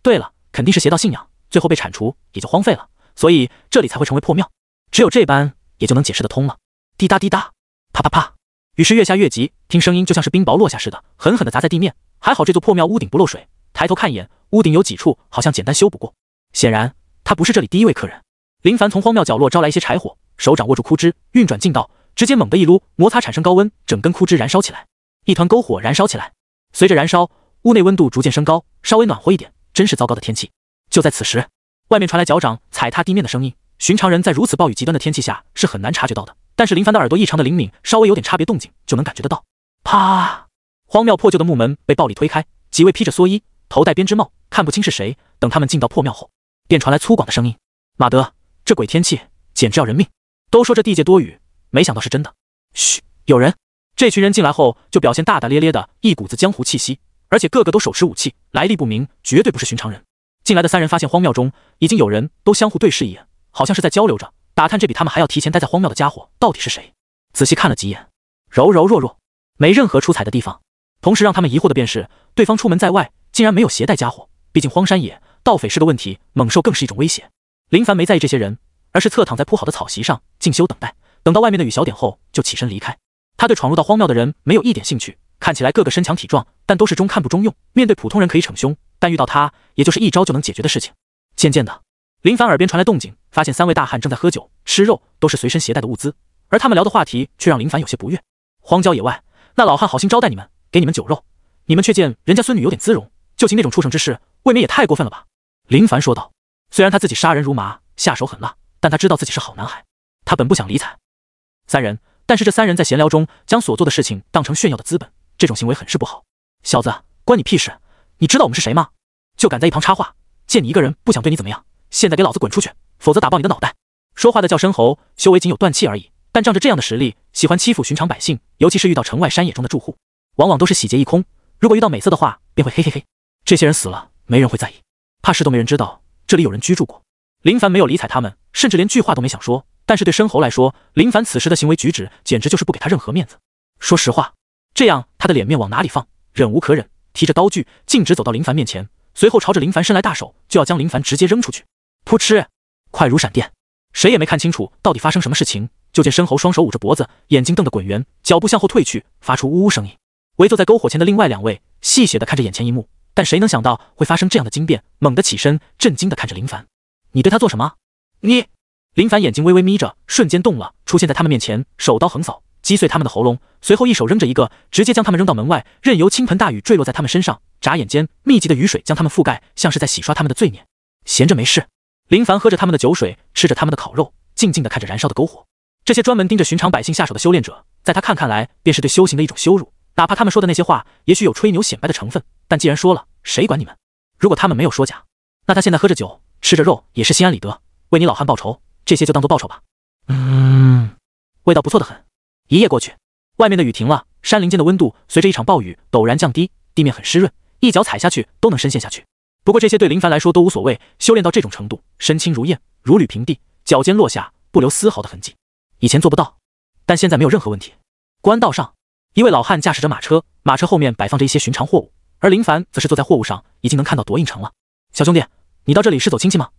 对了，肯定是邪道信仰，最后被铲除，也就荒废了，所以这里才会成为破庙。只有这般，也就能解释得通了。滴答滴答，啪啪啪，雨势越下越急，听声音就像是冰雹落下似的，狠狠地砸在地面。还好这座破庙屋顶不漏水，抬头看一眼，屋顶有几处好像简单修补过。显然，他不是这里第一位客人。林凡从荒庙角落招来一些柴火，手掌握住枯枝，运转劲道，直接猛地一撸，摩擦产生高温，整根枯枝燃烧起来。一团篝火燃烧起来，随着燃烧，屋内温度逐渐升高，稍微暖和一点。真是糟糕的天气。就在此时，外面传来脚掌踩踏地面的声音。寻常人在如此暴雨极端的天气下是很难察觉到的，但是林凡的耳朵异常的灵敏，稍微有点差别动静就能感觉得到。啪！荒庙破旧的木门被暴力推开，几位披着蓑衣，头戴编织帽，看不清是谁。等他们进到破庙后，便传来粗犷的声音：“马德，这鬼天气简直要人命！都说这地界多雨，没想到是真的。”嘘，有人。这群人进来后就表现大大咧咧的，一股子江湖气息，而且个个都手持武器，来历不明，绝对不是寻常人。进来的3人发现荒庙中已经有人都相互对视一眼，好像是在交流着，打探这比他们还要提前待在荒庙的家伙到底是谁。仔细看了几眼，柔柔弱弱，没任何出彩的地方。同时让他们疑惑的便是，对方出门在外竟然没有携带家伙，毕竟荒山野，盗匪是个问题，猛兽更是一种威胁。林凡没在意这些人，而是侧躺在铺好的草席上静修等待。等到外面的雨小点后，就起身离开。他对闯入到荒庙的人没有一点兴趣，看起来个个身强体壮，但都是中看不中用。面对普通人可以逞凶，但遇到他，也就是一招就能解决的事情。渐渐的，林凡耳边传来动静，发现3位大汉正在喝酒、吃肉，都是随身携带的物资，而他们聊的话题却让林凡有些不悦。荒郊野外，那老汉好心招待你们，给你们酒肉，你们却见人家孙女有点姿容，就行那种畜生之事，未免也太过分了吧？林凡说道。虽然他自己杀人如麻，下手狠辣，但他知道自己是好男孩，他本不想理睬3人，但是这3人在闲聊中将所做的事情当成炫耀的资本，这种行为很是不好。小子，关你屁事！你知道我们是谁吗？就敢在一旁插话，见你一个人不想对你怎么样，现在给老子滚出去，否则打爆你的脑袋！说话的叫申侯，修为仅有断气而已，但仗着这样的实力，喜欢欺负寻常百姓，尤其是遇到城外山野中的住户，往往都是喜结一空。如果遇到美色的话，便会嘿嘿嘿。这些人死了，没人会在意，怕是都没人知道这里有人居住过。林凡没有理睬他们，甚至连句话都没想说。但是对申侯来说，林凡此时的行为举止简直就是不给他任何面子。说实话，这样他的脸面往哪里放？忍无可忍，提着刀具径直走到林凡面前，随后朝着林凡伸来大手，就要将林凡直接扔出去。噗嗤，快如闪电，谁也没看清楚到底发生什么事情，就见申侯双手捂着脖子，眼睛瞪得滚圆，脚步向后退去，发出呜呜声音。围坐在篝火前的另外2位戏谑地看着眼前一幕，但谁能想到会发生这样的惊变，猛地起身，震惊地看着林凡。你对他做什么？你……林凡眼睛微微眯着，瞬间动了，出现在他们面前，手刀横扫，击碎他们的喉咙，随后一手扔着一个，直接将他们扔到门外，任由倾盆大雨坠落在他们身上。眨眼间，密集的雨水将他们覆盖，像是在洗刷他们的罪孽。闲着没事，林凡喝着他们的酒水，吃着他们的烤肉，静静地看着燃烧的篝火。这些专门盯着寻常百姓下手的修炼者，在他看来，便是对修行的一种羞辱。哪怕他们说的那些话，也许有吹牛显摆的成分，但既然说了，谁管你们？如果他们没有说假，那他现在喝着酒，吃着肉，也是心安理得，为你老汉报仇。这些就当做报酬吧。味道不错的很。一夜过去，外面的雨停了，山林间的温度随着一场暴雨陡然降低，地面很湿润，一脚踩下去都能深陷下去。不过这些对林凡来说都无所谓，修炼到这种程度，身轻如燕，如履平地，脚尖落下，不留丝毫的痕迹。以前做不到，但现在没有任何问题。官道上，一位老汉驾驶着马车，马车后面摆放着一些寻常货物，而林凡则是坐在货物上，已经能看到夺印城了。小兄弟，你到这里是走亲戚吗？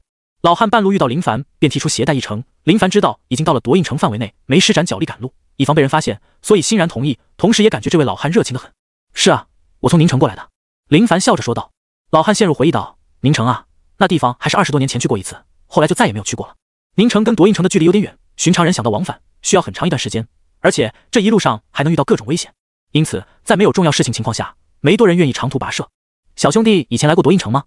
老汉半路遇到林凡，便提出携带一程。林凡知道已经到了夺印城范围内，没施展脚力赶路，以防被人发现，所以欣然同意，同时也感觉这位老汉热情得很。是啊，我从宁城过来的。林凡笑着说道。老汉陷入回忆道：宁城啊，那地方还是20多年前去过一次，后来就再也没有去过了。宁城跟夺印城的距离有点远，寻常人想到往返需要很长一段时间，而且这一路上还能遇到各种危险，因此在没有重要事情情况下，没多人愿意长途跋涉。小兄弟以前来过夺印城吗？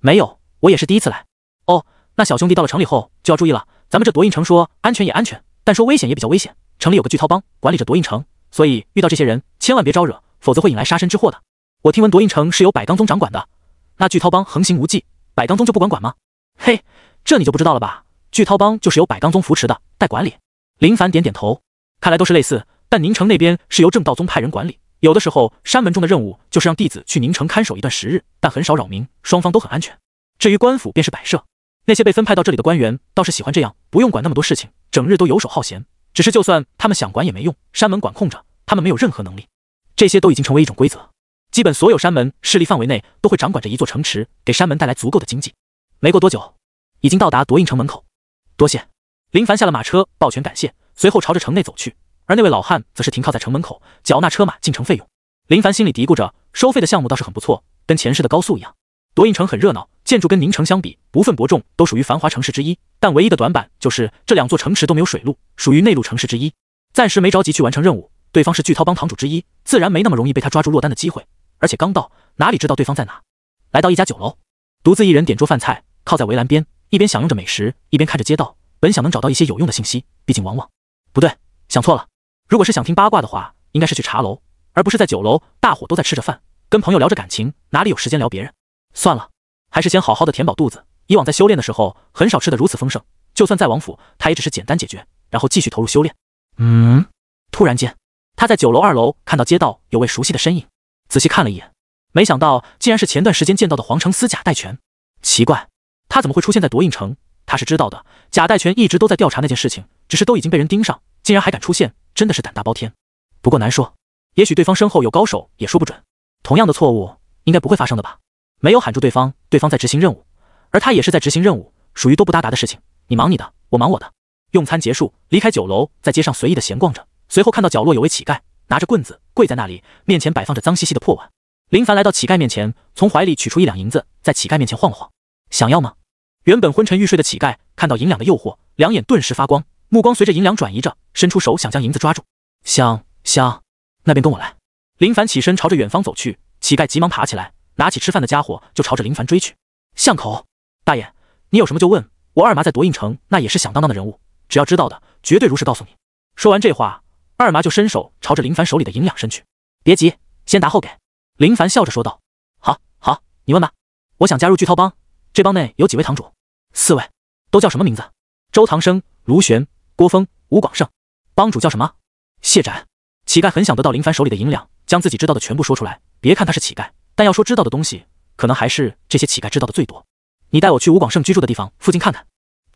没有，我也是第一次来。哦，那小兄弟到了城里后就要注意了，咱们这夺印城说安全也安全，但说危险也比较危险。城里有个巨涛帮管理着夺印城，所以遇到这些人千万别招惹，否则会引来杀身之祸的。我听闻夺印城是由百罡宗掌管的，那巨涛帮横行无忌，百罡宗就不管吗？嘿，这你就不知道了吧？巨涛帮就是由百罡宗扶持的，代管理。林凡点点头，看来都是类似，但宁城那边是由正道宗派人管理。有的时候山门中的任务就是让弟子去宁城看守一段时日，但很少扰民，双方都很安全。至于官府便是摆设，那些被分派到这里的官员倒是喜欢这样，不用管那么多事情，整日都游手好闲。只是就算他们想管也没用，山门管控着，他们没有任何能力。这些都已经成为一种规则，基本所有山门势力范围内都会掌管着一座城池，给山门带来足够的经济。没过多久，已经到达夺印城门口。多谢。林凡下了马车，抱拳感谢，随后朝着城内走去。而那位老汉则是停靠在城门口，缴纳车马进城费用。林凡心里嘀咕着，收费的项目倒是很不错，跟前世的高速一样。夺印城很热闹，建筑跟宁城相比不分伯仲，都属于繁华城市之一，但唯一的短板就是这两座城池都没有水路，属于内陆城市之一。暂时没着急去完成任务，对方是巨涛帮堂主之一，自然没那么容易被他抓住落单的机会。而且刚到，哪里知道对方在哪？来到一家酒楼，独自一人点桌饭菜，靠在围栏边，一边享用着美食，一边看着街道，本想能找到一些有用的信息，毕竟不对，想错了。如果是想听八卦的话，应该是去茶楼，而不是在酒楼，大伙都在吃着饭，跟朋友聊着感情，哪里有时间聊别人？算了，还是先好好的填饱肚子。以往在修炼的时候，很少吃得如此丰盛，就算在王府，他也只是简单解决，然后继续投入修炼。突然间，他在酒楼2楼看到街道有位熟悉的身影，仔细看了一眼，没想到竟然是前段时间见到的皇城司贾戴荃。奇怪，他怎么会出现在夺印城？他是知道的，贾戴荃一直都在调查那件事情，只是都已经被人盯上，竟然还敢出现，真的是胆大包天。不过难说，也许对方身后有高手也说不准。同样的错误应该不会发生的吧？没有喊住对方，对方在执行任务，而他也是在执行任务，属于多不搭嘎的事情。你忙你的，我忙我的。用餐结束，离开酒楼，在街上随意的闲逛着，随后看到角落有位乞丐拿着棍子跪在那里，面前摆放着脏兮兮的破碗。林凡来到乞丐面前，从怀里取出1两银子，在乞丐面前晃了晃，想要吗？原本昏沉欲睡的乞丐看到银两的诱惑，两眼顿时发光，目光随着银两转移着，伸出手想将银子抓住。想，那边跟我来。林凡起身朝着远方走去，乞丐急忙爬起来，拿起吃饭的家伙就朝着林凡追去。巷口，大爷，你有什么就问，我二麻在夺印城那也是响当当的人物，只要知道的，绝对如实告诉你。说完这话，二麻就伸手朝着林凡手里的银两伸去。别急，先答后给。林凡笑着说道。好，你问吧。我想加入巨涛帮，这帮内有几位堂主？4位。都叫什么名字？周唐生、卢玄、郭峰、吴广胜。帮主叫什么？谢展。乞丐很想得到林凡手里的银两，将自己知道的全部说出来。别看他是乞丐，但要说知道的东西，可能还是这些乞丐知道的最多。你带我去吴广胜居住的地方附近看看。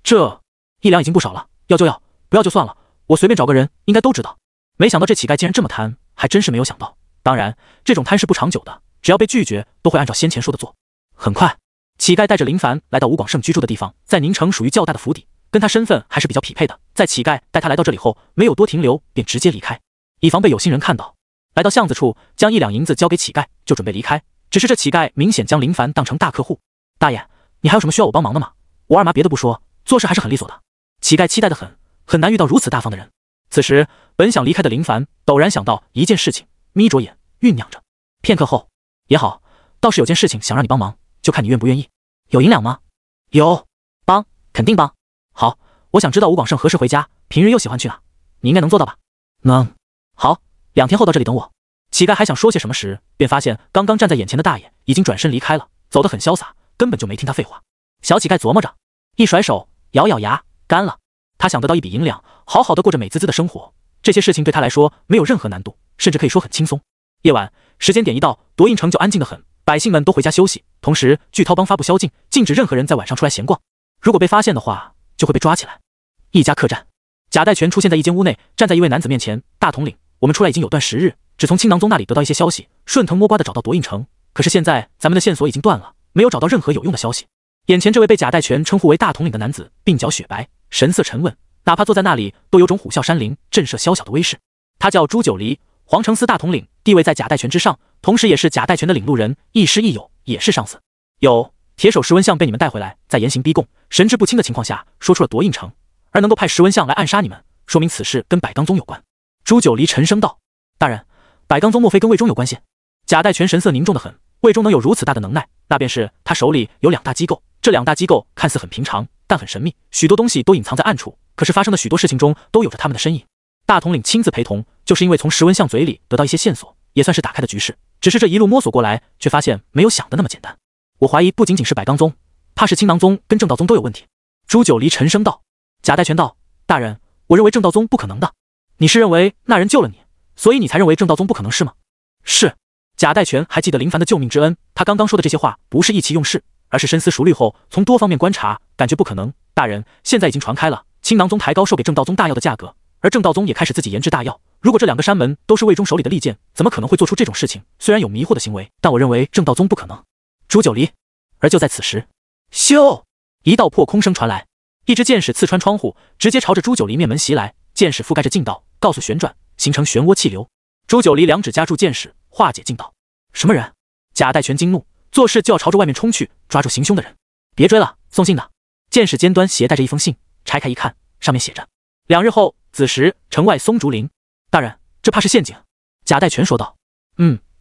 这1两已经不少了，要就要，不要就算了，我随便找个人应该都知道。没想到这乞丐竟然这么贪，还真是没有想到。当然，这种贪是不长久的，只要被拒绝，都会按照先前说的做。很快，乞丐带着林凡来到吴广胜居住的地方，在宁城属于较大的府邸，跟他身份还是比较匹配的。在乞丐带他来到这里后，没有多停留，便直接离开，以防被有心人看到。来到巷子处，将1两银子交给乞丐，就准备离开。只是这乞丐明显将林凡当成大客户。大爷，你还有什么需要我帮忙的吗？我二麻别的不说，做事还是很利索的。乞丐期待得很，很难遇到如此大方的人。此时，本想离开的林凡陡然想到一件事情，眯着眼酝酿着。片刻后，也好，倒是有件事情想让你帮忙，就看你愿不愿意。有银两吗？有。帮，肯定帮。好，我想知道吴广胜何时回家，平日又喜欢去哪，你应该能做到吧？能。好，2天后到这里等我。乞丐还想说些什么时，便发现刚刚站在眼前的大爷已经转身离开了，走得很潇洒，根本就没听他废话。小乞丐琢磨着，一甩手，咬咬牙，干了。他想得到一笔银两，好好的过着美滋滋的生活。这些事情对他来说没有任何难度，甚至可以说很轻松。夜晚，时间点一到，夺印城就安静得很，百姓们都回家休息。同时，巨涛帮发布宵禁，禁止任何人在晚上出来闲逛，如果被发现的话，就会被抓起来。一家客栈，贾代全出现在一间屋内，站在一位男子面前。大统领，我们出来已经有段时日，只从青囊宗那里得到一些消息，顺藤摸瓜的找到夺印城，可是现在咱们的线索已经断了，没有找到任何有用的消息。眼前这位被贾代全称呼为大统领的男子，鬓角雪白，神色沉稳，哪怕坐在那里都有种虎啸山林，震慑宵小的威势。他叫朱九黎，皇城司大统领，地位在贾代全之上，同时也是贾代全的领路人，亦师亦友，也是上司。有铁手石文相被你们带回来，在严刑逼供、神志不清的情况下，说出了夺印城，而能够派石文相来暗杀你们，说明此事跟百刚宗有关。朱九黎沉声道：“大人，百刚宗莫非跟魏忠有关系？”贾代全神色凝重得很，魏忠能有如此大的能耐，那便是他手里有2大机构，这2大机构看似很平常，但很神秘，许多东西都隐藏在暗处，可是发生的许多事情中都有着他们的身影。大统领亲自陪同，就是因为从石文相嘴里得到一些线索，也算是打开的局势。只是这一路摸索过来，却发现没有想的那么简单。我怀疑不仅仅是百刚宗，怕是青囊宗跟正道宗都有问题。朱九黎沉声道。贾代全道：“大人，我认为正道宗不可能的。你是认为那人救了你，所以你才认为正道宗不可能是吗？”是。贾代全还记得林凡的救命之恩，他刚刚说的这些话不是意气用事，而是深思熟虑后，从多方面观察，感觉不可能。大人，现在已经传开了，青囊宗抬高售给正道宗大药的价格，而正道宗也开始自己研制大药。如果这2个山门都是魏忠手里的利剑，怎么可能会做出这种事情？虽然有迷惑的行为，但我认为正道宗不可能。朱九黎。而就在此时，咻！一道破空声传来，一支箭矢刺穿窗户，直接朝着朱九黎面门袭来。箭矢覆盖着劲道，告诉旋转，形成漩涡气流。朱九黎2指夹住箭矢，化解劲道。什么人？贾代全惊怒，做事就要朝着外面冲去，抓住行凶的人。别追了，送信的。箭矢尖端携带着一封信，拆开一看，上面写着：2日后子时，城外松竹林。大人，这怕是陷阱。贾代全说道。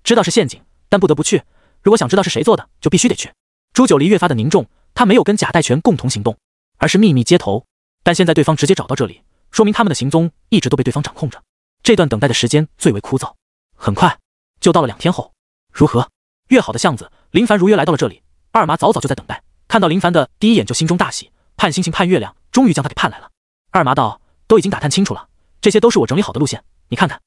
知道是陷阱，但不得不去。如果想知道是谁做的，就必须得去。朱九黎越发的凝重，他没有跟贾代全共同行动，而是秘密接头。但现在对方直接找到这里，说明他们的行踪一直都被对方掌控着。这段等待的时间最为枯燥。很快就到了2天后。如何？约好的巷子，林凡如约来到了这里。二麻早早就在等待，看到林凡的第一眼就心中大喜，盼星星盼月亮，终于将他给盼来了。二麻道：“都已经打探清楚了，这些都是我整理好的路线，你看看。”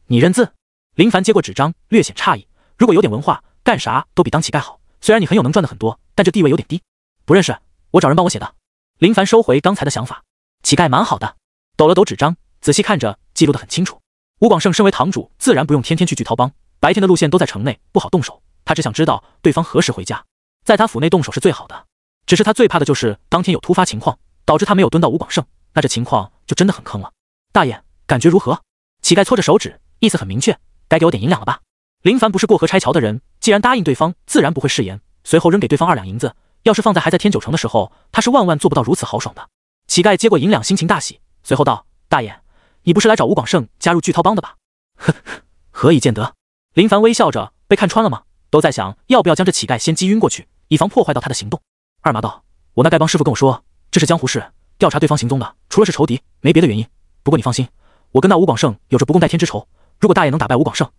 你认字？林凡接过纸张，略显诧异。如果有点文化，干啥都比当乞丐好。虽然你很有能赚的很多，但这地位有点低。不认识，我找人帮我写的。林凡收回刚才的想法。乞丐蛮好的，抖了抖纸张，仔细看着，记录得很清楚。吴广胜身为堂主，自然不用天天去巨涛帮，白天的路线都在城内，不好动手。他只想知道对方何时回家，在他府内动手是最好的。只是他最怕的就是当天有突发情况，导致他没有蹲到吴广胜，那这情况就就真的很坑了。大爷，感觉如何？乞丐搓着手指，意思很明确，该给我点银两了吧？林凡不是过河拆桥的人，既然答应对方，自然不会食言，随后扔给对方2两银子。要是放在还在天九城的时候，他是万万做不到如此豪爽的。乞丐接过银两，心情大喜，随后道：“大爷，你不是来找吴广胜加入巨涛帮的吧？”呵呵，何以见得？林凡微笑着，被看穿了吗？都在想要不要将这乞丐先击晕过去，以防破坏到他的行动。二麻道：“我那丐帮师傅跟我说，这是江湖事，调查对方行踪的，除了是仇敌，没别的原因。不过你放心，我跟那吴广胜有着不共戴天之仇，如果大爷能打败吴广胜，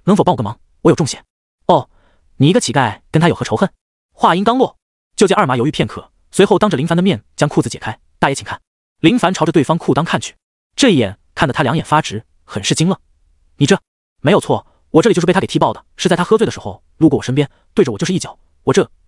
能否帮我个忙？我有重谢。”哦，你一个乞丐跟他有何仇恨？话音刚落，就见二麻犹豫片刻，随后当着林凡的面将裤子解开。大爷请看。林凡朝着对方裤裆看去，这一眼看得他两眼发直，很是惊愣。你这没有错，我这里就是被他给踢爆的，是在他喝醉的时候路过我身边，对着我就是一脚。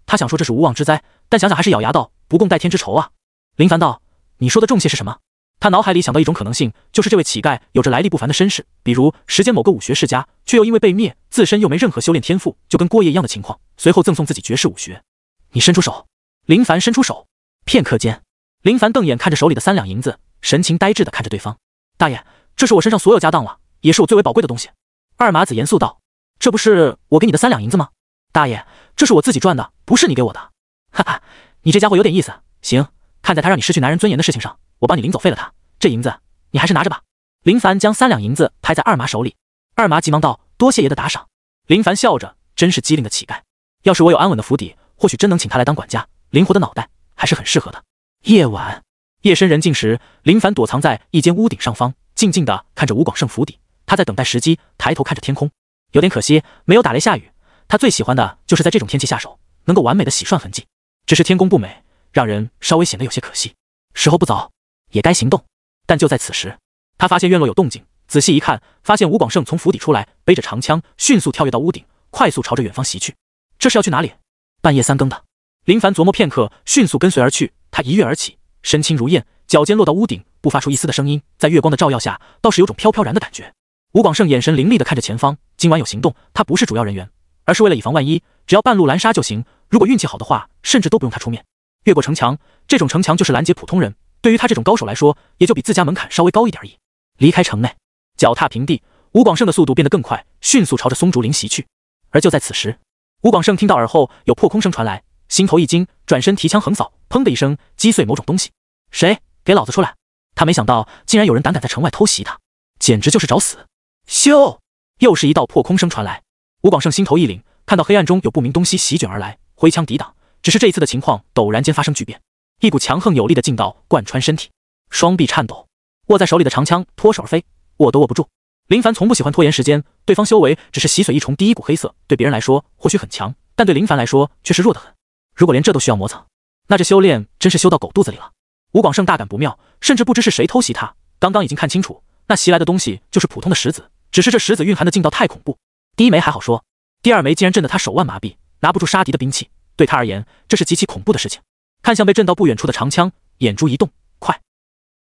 他想说这是无妄之灾，但想想还是咬牙道：“不共戴天之仇啊。”林凡道：“你说的重谢是什么？”他脑海里想到一种可能性，就是这位乞丐有着来历不凡的身世，比如时间某个武学世家，却又因为被灭，自身又没任何修炼天赋，就跟郭爷一样的情况，随后赠送自己绝世武学。你伸出手。林凡伸出手，片刻间，林凡瞪眼看着手里的3两银子，神情呆滞地看着对方。大爷，这是我身上所有家当了，也是我最为宝贵的东西。二麻子严肃道：“这不是我给你的3两银子吗？大爷，这是我自己赚的，不是你给我的。”哈哈，你这家伙有点意思。行，看在他让你失去男人尊严的事情上，我帮你领走废了他。这银子你还是拿着吧。林凡将3两银子拍在二麻手里，二麻急忙道：“多谢爷的打赏。”林凡笑着，真是机灵的乞丐。要是我有安稳的府邸，或许真能请他来当管家，灵活的脑袋还是很适合的。夜晚，夜深人静时，林凡躲藏在一间屋顶上方，静静地看着吴广胜府邸。他在等待时机，抬头看着天空。有点可惜，没有打雷下雨。他最喜欢的就是在这种天气下手，能够完美的洗涮痕迹。只是天公不美，让人稍微显得有些可惜。时候不早，也该行动。但就在此时，他发现院落有动静，仔细一看，发现吴广胜从府邸出来，背着长枪，迅速跳跃到屋顶，快速朝着远方袭去。这是要去哪里？半夜3更的。林凡琢磨片刻，迅速跟随而去。他一跃而起，身轻如燕，脚尖落到屋顶，不发出一丝的声音，在月光的照耀下，倒是有种飘飘然的感觉。吴广胜眼神凌厉地看着前方，今晚有行动，他不是主要人员，而是为了以防万一，只要半路拦杀就行。如果运气好的话，甚至都不用他出面。越过城墙，这种城墙就是拦截普通人，对于他这种高手来说，也就比自家门槛稍微高一点而已。离开城内，脚踏平地，吴广胜的速度变得更快，迅速朝着松竹林袭去。而就在此时，吴广胜听到耳后有破空声传来，心头一惊，转身提枪横扫，砰的一声击碎某种东西。谁？给老子出来！他没想到竟然有人胆敢在城外偷袭他，简直就是找死。咻！又是一道破空声传来，吴广胜心头一凛，看到黑暗中有不明东西席卷而来，挥枪抵挡。只是这一次的情况陡然间发生巨变，一股强横有力的劲道贯穿身体，双臂颤抖，握在手里的长枪脱手而飞，握都握不住。林凡从不喜欢拖延时间，对方修为只是洗髓一重第一股黑色，对别人来说或许很强，但对林凡来说却是弱得很。如果连这都需要磨蹭，那这修炼真是修到狗肚子里了。吴广胜大感不妙，甚至不知是谁偷袭他。刚刚已经看清楚，那袭来的东西就是普通的石子，只是这石子蕴含的劲道太恐怖。第一枚还好说，第二枚竟然震得他手腕麻痹，拿不住杀敌的兵器，对他而言这是极其恐怖的事情。看向被震到不远处的长枪，眼珠一动，快，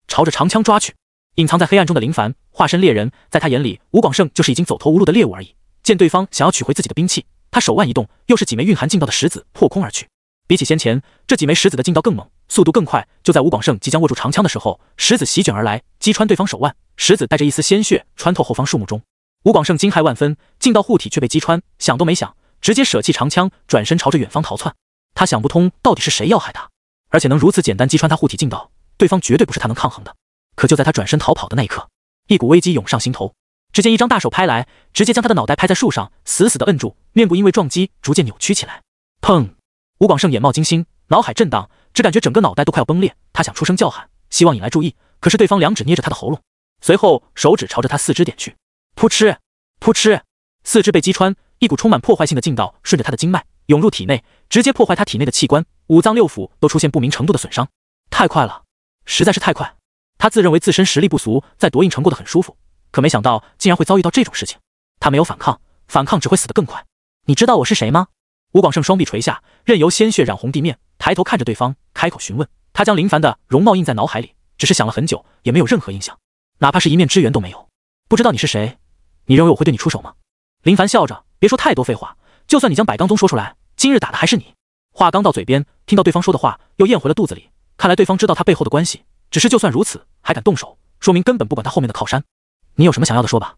朝着长枪抓去。隐藏在黑暗中的林凡化身猎人，在他眼里，吴广胜就是已经走投无路的猎物而已。见对方想要取回自己的兵器，他手腕一动，又是几枚蕴含劲道的石子破空而去。比起先前，这几枚石子的劲道更猛，速度更快。就在吴广胜即将握住长枪的时候，石子席卷而来，击穿对方手腕，石子带着一丝鲜血穿透后方树木中。吴广胜惊骇万分，劲道护体却被击穿，想都没想，直接舍弃长枪，转身朝着远方逃窜。他想不通到底是谁要害他，而且能如此简单击穿他护体劲道，对方绝对不是他能抗衡的。可就在他转身逃跑的那一刻，一股危机涌上心头。只见一张大手拍来，直接将他的脑袋拍在树上，死死地摁住，面部因为撞击逐渐扭曲起来。砰！吴广胜眼冒金星，脑海震荡，只感觉整个脑袋都快要崩裂。他想出声叫喊，希望引来注意，可是对方两指捏着他的喉咙，随后手指朝着他四肢点去。噗嗤噗嗤，四肢被击穿，一股充满破坏性的劲道顺着他的经脉涌入体内，直接破坏他体内的器官，五脏六腑都出现不明程度的损伤。太快了，实在是太快。他自认为自身实力不俗，在夺印城过得很舒服，可没想到竟然会遭遇到这种事情。他没有反抗，反抗只会死得更快。你知道我是谁吗？吴广胜双臂垂下，任由鲜血染红地面，抬头看着对方，开口询问。他将林凡的容貌印在脑海里，只是想了很久，也没有任何印象，哪怕是一面之缘都没有。不知道你是谁？你认为我会对你出手吗？林凡笑着，别说太多废话，就算你将百刚宗说出来，今日打的还是你。话刚到嘴边，听到对方说的话，又咽回了肚子里。看来对方知道他背后的关系，只是就算如此，还敢动手，说明根本不管他后面的靠山。你有什么想要的说吧。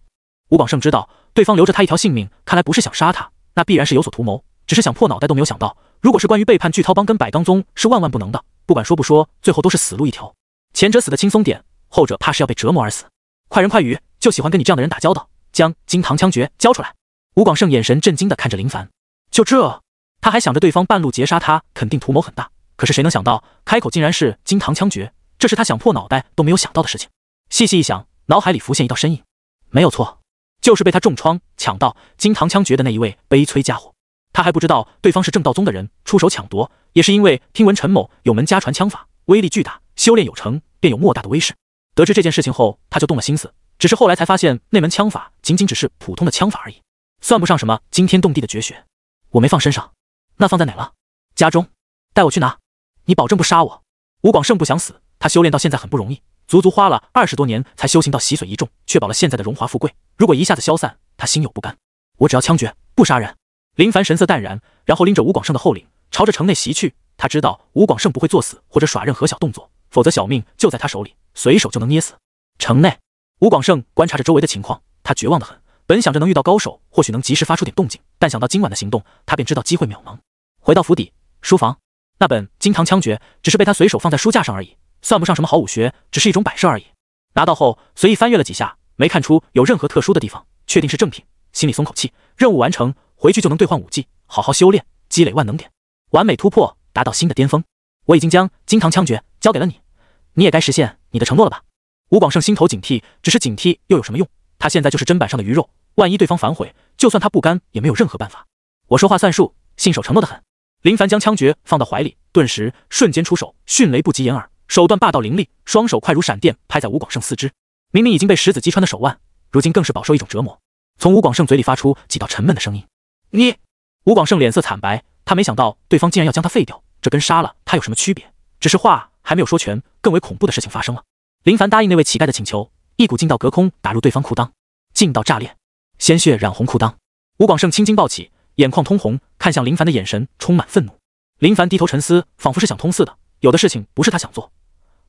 吴广胜知道对方留着他一条性命，看来不是想杀他，那必然是有所图谋，只是想破脑袋都没有想到，如果是关于背叛巨涛帮跟百刚宗是万万不能的，不管说不说，最后都是死路一条。前者死得轻松点，后者怕是要被折磨而死。快人快语，就喜欢跟你这样的人打交道，将金堂枪诀交出来。吴广胜眼神震惊地看着林凡，就这，他还想着对方半路截杀他，肯定图谋很大，可是谁能想到开口竟然是金堂枪诀，这是他想破脑袋都没有想到的事情。细细一想，脑海里浮现一道身影，没有错，就是被他重创抢到金堂枪诀的那一位悲催家伙。他还不知道对方是正道宗的人，出手抢夺也是因为听闻陈某有门家传枪法，威力巨大，修炼有成，便有莫大的威势。得知这件事情后，他就动了心思，只是后来才发现那门枪法仅仅只是普通的枪法而已，算不上什么惊天动地的绝学。我没放身上，那放在哪了？家中，带我去拿。你保证不杀我？吴广胜不想死，他修炼到现在很不容易，足足花了20多年才修行到洗髓一众，确保了现在的荣华富贵。如果一下子消散，他心有不甘。我只要枪决，不杀人。林凡神色淡然，然后拎着吴广胜的后领，朝着城内袭去。他知道吴广胜不会作死或者耍任何小动作，否则小命就在他手里，随手就能捏死。城内，吴广胜观察着周围的情况，他绝望得很。本想着能遇到高手，或许能及时发出点动静，但想到今晚的行动，他便知道机会渺茫。回到府邸，书房，那本金堂枪诀只是被他随手放在书架上而已，算不上什么好武学，只是一种摆设而已。拿到后，随意翻阅了几下，没看出有任何特殊的地方，确定是正品，心里松口气。任务完成，回去就能兑换武技，好好修炼，积累万能点，完美突破，达到新的巅峰。我已经将金堂枪诀交给了你，你也该实现你的承诺了吧？吴广胜心头警惕，只是警惕又有什么用？他现在就是砧板上的鱼肉，万一对方反悔，就算他不甘，也没有任何办法。我说话算数，信守承诺的很。林凡将枪诀放到怀里，顿时瞬间出手，迅雷不及掩耳，手段霸道凌厉，双手快如闪电拍在吴广胜四肢。明明已经被石子击穿的手腕，如今更是饱受一种折磨。从吴广胜嘴里发出几道沉闷的声音。你！吴广胜脸色惨白，他没想到对方竟然要将他废掉，这跟杀了他有什么区别？只是话还没有说全，更为恐怖的事情发生了。林凡答应那位乞丐的请求，一股劲道隔空打入对方裤裆，劲道炸裂，鲜血染红裤裆。吴广胜青筋暴起，眼眶通红，看向林凡的眼神充满愤怒。林凡低头沉思，仿佛是想通似的，有的事情不是他想做，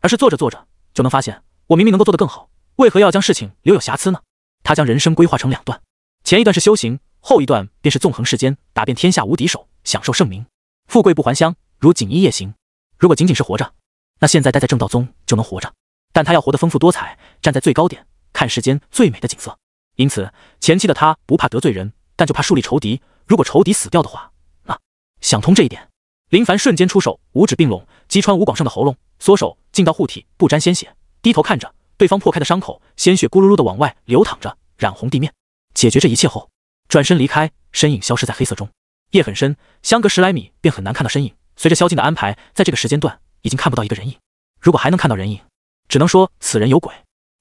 而是做着做着就能发现，我明明能够做得更好，为何要将事情留有瑕疵呢？他将人生规划成2段，前一段是修行，后一段便是纵横世间，打遍天下无敌手，享受盛名，富贵不还乡，如锦衣夜行。如果仅仅是活着，那现在待在正道宗就能活着，但他要活得丰富多彩，站在最高点，看世间最美的景色。因此前期的他不怕得罪人，但就怕树立仇敌，如果仇敌死掉的话，那想通这一点，林凡瞬间出手，五指并拢，击穿吴广胜的喉咙，缩手进到护体，不沾鲜血，低头看着对方破开的伤口，鲜血咕噜噜的往外流淌着，染红地面。解决这一切后，转身离开，身影消失在黑色中。夜很深，相隔10来米便很难看到身影。随着宵禁的安排，在这个时间段已经看不到一个人影。如果还能看到人影，只能说此人有鬼。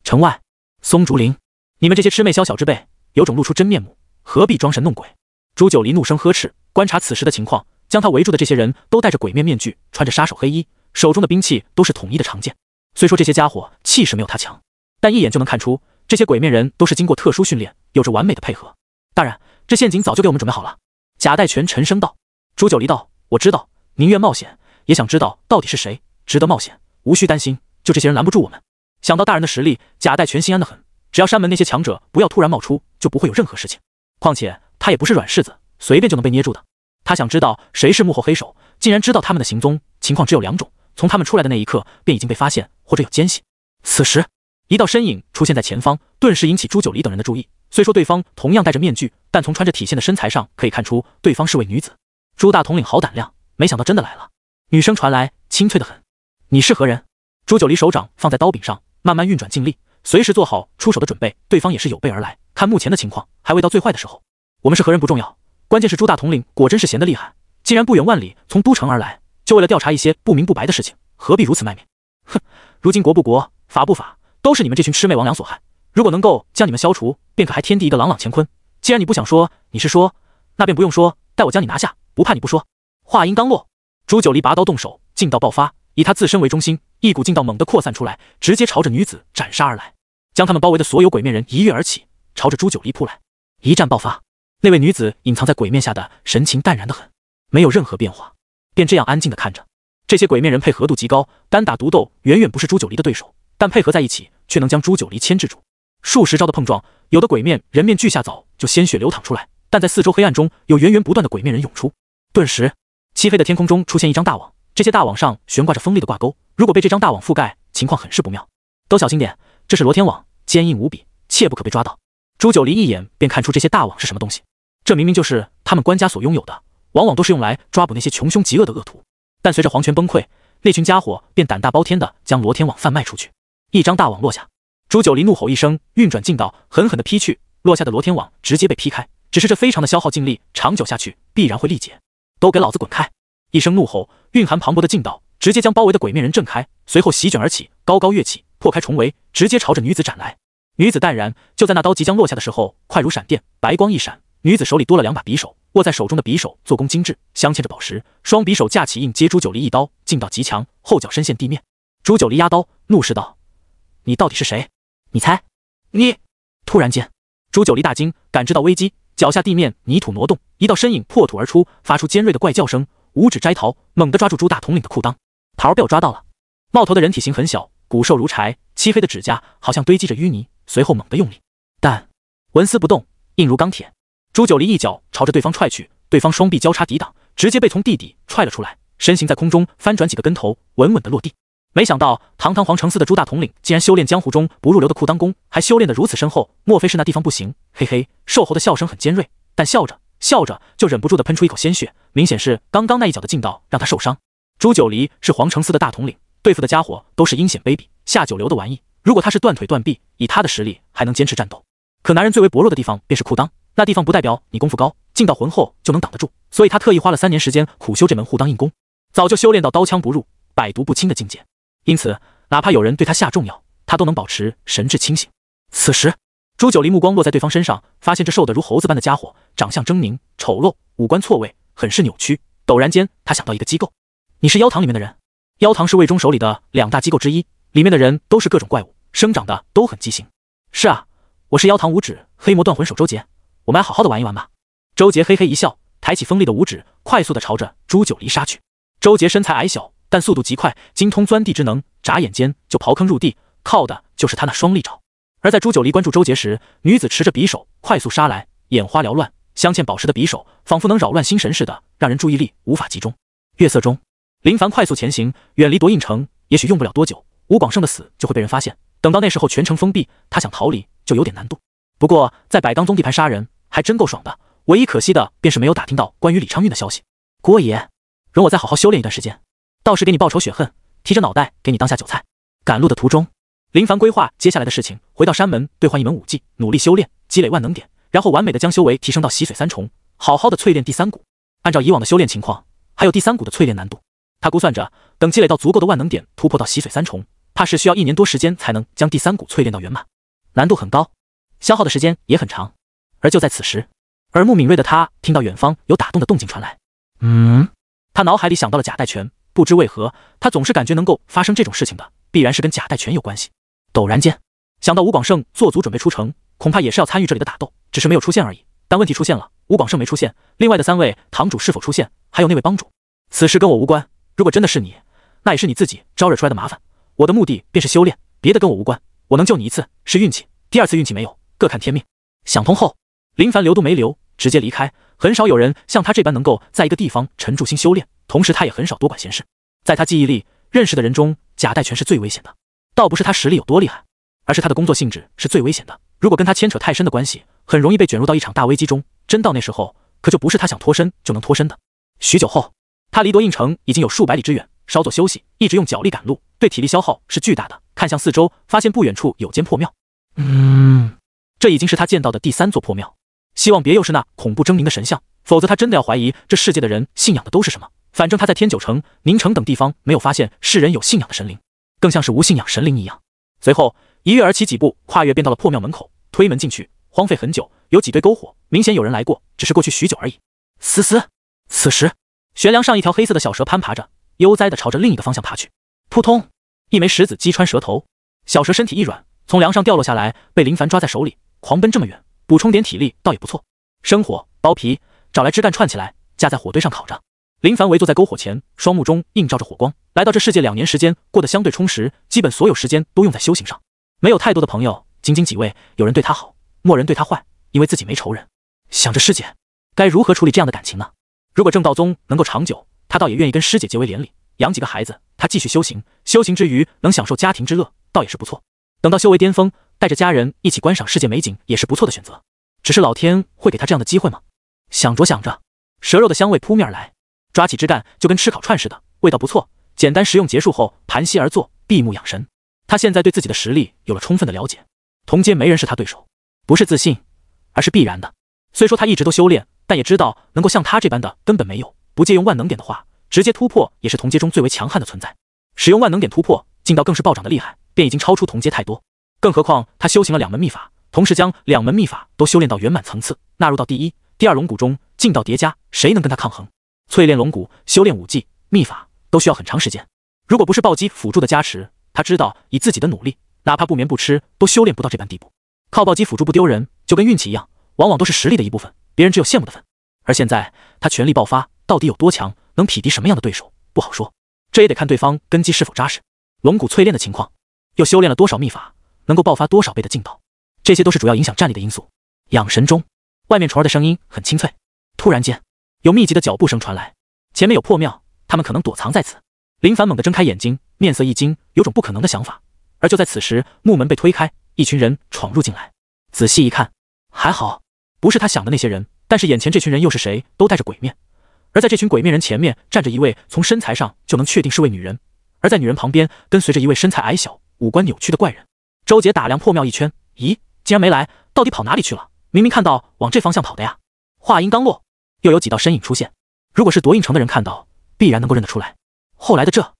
城外，松竹林，你们这些魑魅黍小之辈，有种露出真面目，何必装神弄鬼？朱九离怒声呵斥，观察此时的情况，将他围住的这些人都戴着鬼面面具，穿着杀手黑衣，手中的兵器都是统一的长剑。虽说这些家伙气势没有他强，但一眼就能看出，这些鬼面人都是经过特殊训练，有着完美的配合。大人，这陷阱早就给我们准备好了。贾代全沉声道。朱九离道：我知道，宁愿冒险，也想知道到底是谁值得冒险。无需担心，就这些人拦不住我们。想到大人的实力，贾代全心安得很。只要山门那些强者不要突然冒出，就不会有任何事情。况且他也不是软柿子，随便就能被捏住的。他想知道谁是幕后黑手，竟然知道他们的行踪，情况只有2种：从他们出来的那一刻便已经被发现，或者有奸细。此时，一道身影出现在前方，顿时引起朱九离等人的注意。虽说对方同样戴着面具，但从穿着体线的身材上可以看出对方是位女子。朱大统领好胆量，没想到真的来了。女声传来，清脆得很。你是何人？朱九离手掌放在刀柄上，慢慢运转劲力，随时做好出手的准备。对方也是有备而来，看目前的情况，还未到最坏的时候。我们是何人不重要，关键是朱大统领果真是闲得厉害，竟然不远万里从都城而来，就为了调查一些不明不白的事情，何必如此卖命？哼，如今国不国，法不法，都是你们这群魑魅魍魉所害。如果能够将你们消除，便可还天地一个朗朗乾坤。既然你不想说，你是说，那便不用说，待我将你拿下，不怕你不说。话音刚落，朱九离拔刀动手，劲道爆发，以他自身为中心，一股劲道猛地扩散出来，直接朝着女子斩杀而来，将他们包围的所有鬼面人一跃而起，朝着朱九离扑来。一战爆发，那位女子隐藏在鬼面下的神情淡然得很，没有任何变化，便这样安静地看着。这些鬼面人配合度极高，单打独斗远远不是朱九离的对手，但配合在一起却能将朱九离牵制住。数十招的碰撞，有的鬼面人面具下早就鲜血流淌出来，但在四周黑暗中有源源不断的鬼面人涌出。顿时，漆黑的天空中出现一张大网，这些大网上悬挂着锋利的挂钩，如果被这张大网覆盖，情况很是不妙。都小心点，这是罗天网，坚硬无比，切不可被抓到。朱九离一眼便看出这些大网是什么东西，这明明就是他们官家所拥有的，往往都是用来抓捕那些穷凶极恶的恶徒。但随着皇权崩溃，那群家伙便胆大包天的将罗天网贩卖出去。一张大网落下，朱九离怒吼一声，运转劲道，狠狠地劈去，落下的罗天网直接被劈开。只是这非常的消耗劲力，长久下去必然会力竭。都给老子滚开！一声怒吼，蕴含磅礴的劲道，直接将包围的鬼面人震开，随后席卷而起，高高跃起，破开重围，直接朝着女子斩来。女子淡然，就在那刀即将落下的时候，快如闪电，白光一闪，女子手里多了2把匕首，握在手中的匕首做工精致，镶嵌着宝石，双匕首架起硬接朱九离一刀，劲道极强，后脚深陷地面。朱九离压刀，怒视道：“你到底是谁？你猜？你！”突然间，朱九离大惊，感知到危机，脚下地面泥土挪动，一道身影破土而出，发出尖锐的怪叫声，五指摘桃，猛地抓住朱大统领的裤裆。桃被我抓到了。冒头的人体型很小，骨瘦如柴，漆黑的指甲好像堆积着淤泥，随后猛地用力，但纹丝不动，硬如钢铁。朱九离一脚朝着对方踹去，对方双臂交叉抵挡，直接被从地底踹了出来，身形在空中翻转几个跟头，稳稳地落地。没想到堂堂皇城司的朱大统领竟然修炼江湖中不入流的裤裆功，还修炼得如此深厚，莫非是那地方不行？嘿嘿，瘦猴的笑声很尖锐，但笑着笑着就忍不住地喷出一口鲜血，明显是刚刚那一脚的劲道让他受伤。朱九离是皇城司的大统领，对付的家伙都是阴险卑鄙、下九流的玩意，如果他是断腿断臂，以他的实力还能坚持战斗。可男人最为薄弱的地方便是裤裆，那地方不代表你功夫高、劲道浑厚就能挡得住，所以他特意花了3年时间苦修这门护裆硬功，早就修炼到刀枪不入、百毒不侵的境界。因此哪怕有人对他下重药，他都能保持神志清醒。此时朱九离目光落在对方身上，发现这瘦得如猴子般的家伙长相狰狞丑陋，五官错位，很是扭曲。陡然间他想到一个机构，你是妖堂里面的人？妖堂是魏中手里的2大机构之一，里面的人都是各种怪物，生长的都很畸形。是啊，我是妖堂五指黑魔断魂手周杰，我们来好好的玩一玩吧。周杰嘿嘿一笑，抬起锋利的五指，快速的朝着朱九离杀去。周杰身材矮小，但速度极快，精通钻地之能，眨眼间就刨坑入地，靠的就是他那双利爪。而在朱九离关注周杰时，女子持着匕首快速杀来，眼花缭乱，镶嵌宝石的匕首仿佛能扰乱心神似的，让人注意力无法集中。月色中，林凡快速前行，远离夺印城，也许用不了多久，吴广胜的死就会被人发现。等到那时候全城封闭，他想逃离就有点难度。不过在百当宗地盘杀人还真够爽的，唯一可惜的便是没有打听到关于李昌运的消息。郭爷，容我再好好修炼一段时间，到时给你报仇雪恨，提着脑袋给你当下酒菜。赶路的途中，林凡规划接下来的事情，回到山门兑换一门武技，努力修炼，积累万能点，然后完美的将修为提升到洗髓3重，好好的淬炼第3股。按照以往的修炼情况，还有第3股的淬炼难度，他估算着等积累到足够的万能点，突破到洗髓3重，怕是需要1年多时间才能将第3股淬炼到圆满，难度很高，消耗的时间也很长。而就在此时，耳目敏锐的他听到远方有打动的动静传来。他脑海里想到了贾代拳，不知为何，他总是感觉能够发生这种事情的，必然是跟贾代拳有关系。陡然间想到吴广胜做足准备出城，恐怕也是要参与这里的打斗，只是没有出现而已。但问题出现了，吴广胜没出现，另外的3位堂主是否出现，还有那位帮主，此事跟我无关。如果真的是你，那也是你自己招惹出来的麻烦，我的目的便是修炼，别的跟我无关。我能救你一次是运气，第2次运气没有，各看天命。想通后，林凡留都没留，直接离开。很少有人像他这般能够在一个地方沉住心修炼，同时他也很少多管闲事。在他记忆里认识的人中，贾代拳是最危险的，倒不是他实力有多厉害，而是他的工作性质是最危险的。如果跟他牵扯太深的关系，很容易被卷入到一场大危机中，真到那时候，可就不是他想脱身就能脱身的。许久后，他离夺印城已经有数百里之远，稍作休息，一直用脚力赶路，对体力消耗是巨大的。看向四周，发现不远处有间破庙。这已经是他见到的第3座破庙，希望别又是那恐怖狰狞的神像，否则他真的要怀疑这世界的人信仰的都是什么。反正他在天九城、宁城等地方没有发现世人有信仰的神灵，更像是无信仰神灵一样。随后一跃而起几步，跨越便到了破庙门口，推门进去，荒废很久，有几堆篝火，明显有人来过，只是过去许久而已。此时悬梁上一条黑色的小蛇攀爬着，悠哉地朝着另一个方向爬去。扑通，一枚石子击穿蛇头，小蛇身体一软，从梁上掉落下来，被林凡抓在手里，狂奔这么远，补充点体力倒也不错。生火剥皮，找来枝干串起来，架在火堆上烤着。林凡围坐在篝火前，双目中映照着火光。来到这世界2年时间过得相对充实，基本所有时间都用在修行上。没有太多的朋友，仅仅几位，有人对他好，默人对他坏，因为自己没仇人。想着师姐该如何处理这样的感情呢？如果正道宗能够长久，他倒也愿意跟师姐结为连理，养几个孩子，他继续修行，修行之余能享受家庭之乐，倒也是不错。等到修为巅峰，带着家人一起观赏世界美景，也是不错的选择。只是老天会给他这样的机会吗？想着想着，蛇肉的香味扑面而来，抓起枝干就跟吃烤串似的，味道不错。简单食用结束后，盘膝而坐，闭目养神。他现在对自己的实力有了充分的了解，同阶没人是他对手，不是自信，而是必然的。虽说他一直都修炼，但也知道能够像他这般的根本没有。不借用万能点的话，直接突破也是同阶中最为强悍的存在。使用万能点突破，劲道更是暴涨的厉害，便已经超出同阶太多。更何况他修行了2门秘法，同时将2门秘法都修炼到圆满层次，纳入到第一、第二龙骨中，劲道叠加，谁能跟他抗衡？淬炼龙骨、修炼武技、秘法都需要很长时间。如果不是暴击辅助的加持，他知道以自己的努力，哪怕不眠不吃，都修炼不到这般地步。靠暴击辅助不丢人，就跟运气一样，往往都是实力的一部分，别人只有羡慕的份。而现在他全力爆发，到底有多强，能匹敌什么样的对手，不好说。这也得看对方根基是否扎实，龙骨淬炼的情况，又修炼了多少秘法，能够爆发多少倍的劲道，这些都是主要影响战力的因素。养神中，外面虫儿的声音很清脆。突然间，有密集的脚步声传来，前面有破庙，他们可能躲藏在此。林凡猛地睁开眼睛，面色一惊，有种不可能的想法。而就在此时，木门被推开，一群人闯入进来。仔细一看，还好不是他想的那些人，但是眼前这群人又是谁，都带着鬼面。而在这群鬼面人前面站着一位从身材上就能确定是位女人，而在女人旁边跟随着一位身材矮小、五官扭曲的怪人。周杰打量破庙一圈，咦，竟然没来，到底跑哪里去了？明明看到往这方向跑的呀。话音刚落，又有几道身影出现，如果是夺印城的人看到，必然能够认得出来。后来的这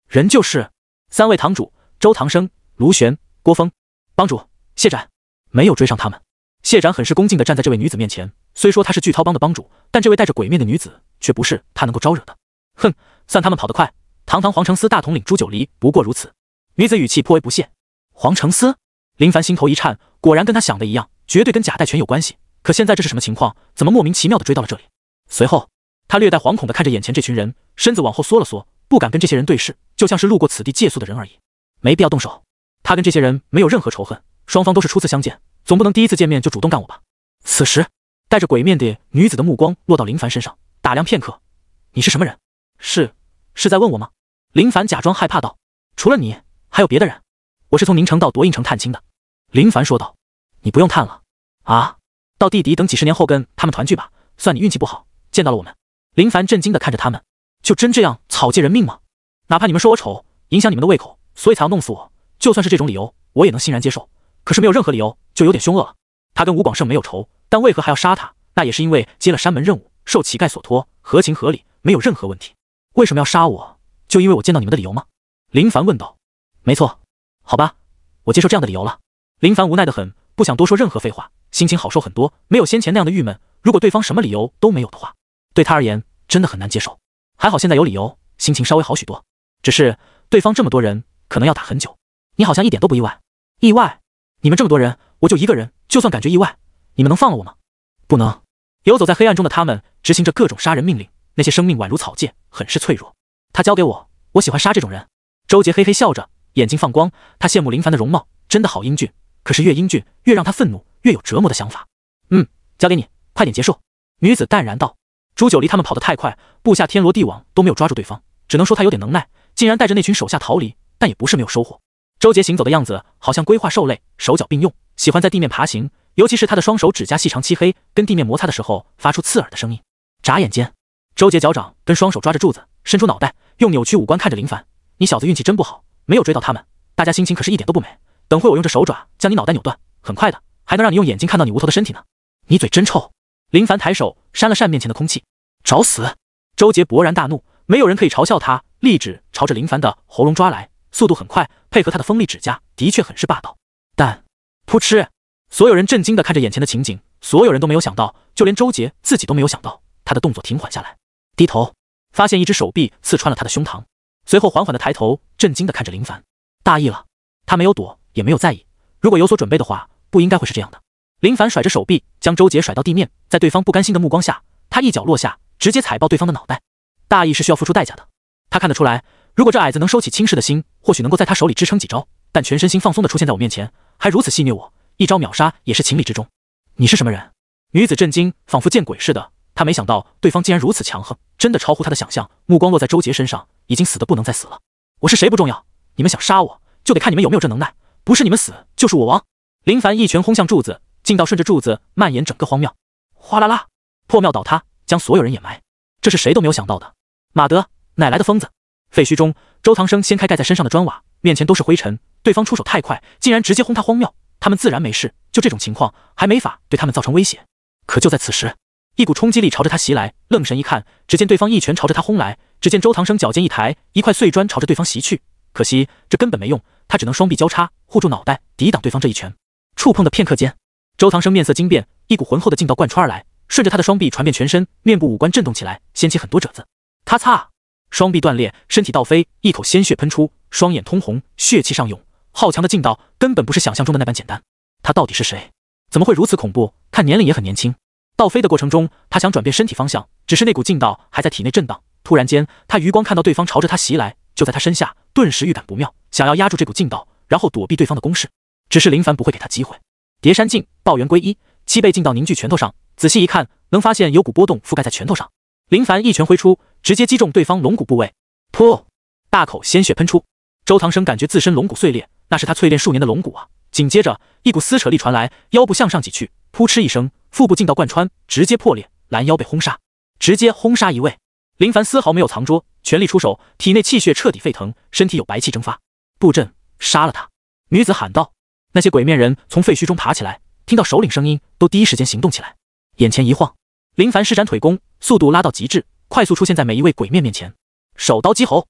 人就是3位堂主周唐生、卢玄、郭峰。帮主谢斩没有追上他们，谢斩很是恭敬地站在这位女子面前。虽说她是巨涛帮的帮主，但这位戴着鬼面的女子却不是他能够招惹的。哼，算他们跑得快，堂堂皇城司大统领朱九黎不过如此。女子语气颇为不屑。皇城司？林凡心头一颤，果然跟他想的一样，绝对跟贾代全有关系。可现在这是什么情况？怎么莫名其妙地追到了这里？随后他略带惶恐地看着眼前这群人，身子往后缩了缩，不敢跟这些人对视，就像是路过此地借宿的人而已。没必要动手，他跟这些人没有任何仇恨，双方都是初次相见，总不能第一次见面就主动干我吧。此时带着鬼面的女子的目光落到林凡身上，打量片刻。你是什么人？是在问我吗？林凡假装害怕道。除了你还有别的人？我是从宁城到夺印城探亲的。林凡说道。你不用探了啊，到地底等几10年后跟他们团聚吧，算你运气不好见到了我们。林凡震惊地看着他们，就真这样草芥人命吗？哪怕你们说我丑，影响你们的胃口，所以才要弄死我，就算是这种理由我也能欣然接受，可是没有任何理由就有点凶恶了。他跟吴广胜没有仇，但为何还要杀他？那也是因为接了山门任务，受乞丐所托，合情合理，没有任何问题。为什么要杀我？就因为我见到你们的理由吗？林凡问道。没错。好吧，我接受这样的理由了。林凡无奈得很，不想多说任何废话，心情好受很多，没有先前那样的郁闷。如果对方什么理由都没有的话，对他而言真的很难接受。还好现在有理由，心情稍微好许多。只是对方这么多人，可能要打很久。你好像一点都不意外。意外？你们这么多人，我就一个人，就算感觉意外，你们能放了我吗？不能。游走在黑暗中的他们执行着各种杀人命令，那些生命宛如草芥，很是脆弱。他交给我，我喜欢杀这种人。周杰嘿嘿笑着，眼睛放光，他羡慕林凡的容貌，真的好英俊。可是越英俊越让他愤怒，越有折磨的想法。交给你，快点结束。女子淡然道。朱九离他们跑得太快，布下天罗地网都没有抓住对方，只能说他有点能耐，竟然带着那群手下逃离，但也不是没有收获。周杰行走的样子好像规划兽类，手脚并用，喜欢在地面爬行，尤其是他的双手指甲细长漆黑，跟地面摩擦的时候发出刺耳的声音。眨眼间，周杰脚掌跟双手抓着柱子，伸出脑袋，用扭曲五官看着林凡。你小子运气真不好，没有追到他们，大家心情可是一点都不美。等会我用这手爪将你脑袋扭断，很快的还能让你用眼睛看到你无头的身体呢。你嘴真臭。林凡抬手扇了扇面前的空气。找死！周杰勃然大怒，没有人可以嘲笑他，利指朝着林凡的喉咙抓来，速度很快，配合他的锋利指甲，的确很是霸道。但噗嗤，所有人震惊地看着眼前的情景，所有人都没有想到，就连周杰自己都没有想到。他的动作停缓下来，低头发现一只手臂刺穿了他的胸膛，随后缓缓地抬头，震惊地看着林凡。大意了，他没有躲，也没有在意，如果有所准备的话，不应该会是这样的。林凡甩着手臂，将周杰甩到地面，在对方不甘心的目光下，他一脚落下，直接踩爆对方的脑袋。大意是需要付出代价的，他看得出来，如果这矮子能收起轻视的心，或许能够在他手里支撑几招，但全身心放松地出现在我面前，还如此戏虐我，一招秒杀也是情理之中。你是什么人？女子震惊，仿佛见鬼似的。她没想到对方竟然如此强横，真的超乎她的想象。目光落在周杰身上，已经死得不能再死了。我是谁不重要，你们想杀我，就得看你们有没有这能耐。不是你们死，就是我亡。林凡一拳轰向柱子，劲道顺着柱子蔓延整个荒庙，哗啦啦，破庙倒塌，将所有人掩埋。这是谁都没有想到的。马德，哪来的疯子？废墟中，周唐生掀开盖在身上的砖瓦，面前都是灰尘。对方出手太快，竟然直接轰塌荒庙。他们自然没事，就这种情况还没法对他们造成威胁。可就在此时，一股冲击力朝着他袭来，愣神一看，只见对方一拳朝着他轰来。只见周唐生脚尖一抬，一块碎砖朝着对方袭去。可惜这根本没用，他只能双臂交叉护住脑袋，抵挡对方这一拳。触碰的片刻间，周唐生面色惊变，一股浑厚的劲道贯穿而来，顺着他的双臂传遍全身，面部五官震动起来，掀起很多褶子。咔嚓，双臂断裂，身体倒飞，一口鲜血喷出，双眼通红，血气上涌。好强的劲道根本不是想象中的那般简单。他到底是谁？怎么会如此恐怖？看年龄也很年轻。倒飞的过程中，他想转变身体方向，只是那股劲道还在体内震荡。突然间，他余光看到对方朝着他袭来，就在他身下，顿时预感不妙，想要压住这股劲道，然后躲避对方的攻势。只是林凡不会给他机会。叠山镜，抱元归一，7倍劲道凝聚拳头上，仔细一看，能发现有股波动覆盖在拳头上。林凡一拳挥出，直接击中对方龙骨部位，噗，大口鲜血喷出。周唐生感觉自身龙骨碎裂，那是他淬炼数年的龙骨啊！紧接着，一股撕扯力传来，腰部向上挤去，扑哧一声，腹部劲道贯穿，直接破裂，拦腰被轰杀，直接轰杀一位。林凡丝毫没有藏拙，全力出手，体内气血彻底沸腾，身体有白气蒸发。布阵，杀了他！女子喊道。那些鬼面人从废墟中爬起来，听到首领声音，都第一时间行动起来。眼前一晃，林凡施展腿功，速度拉到极致，快速出现在每一位鬼面面前。手刀击喉，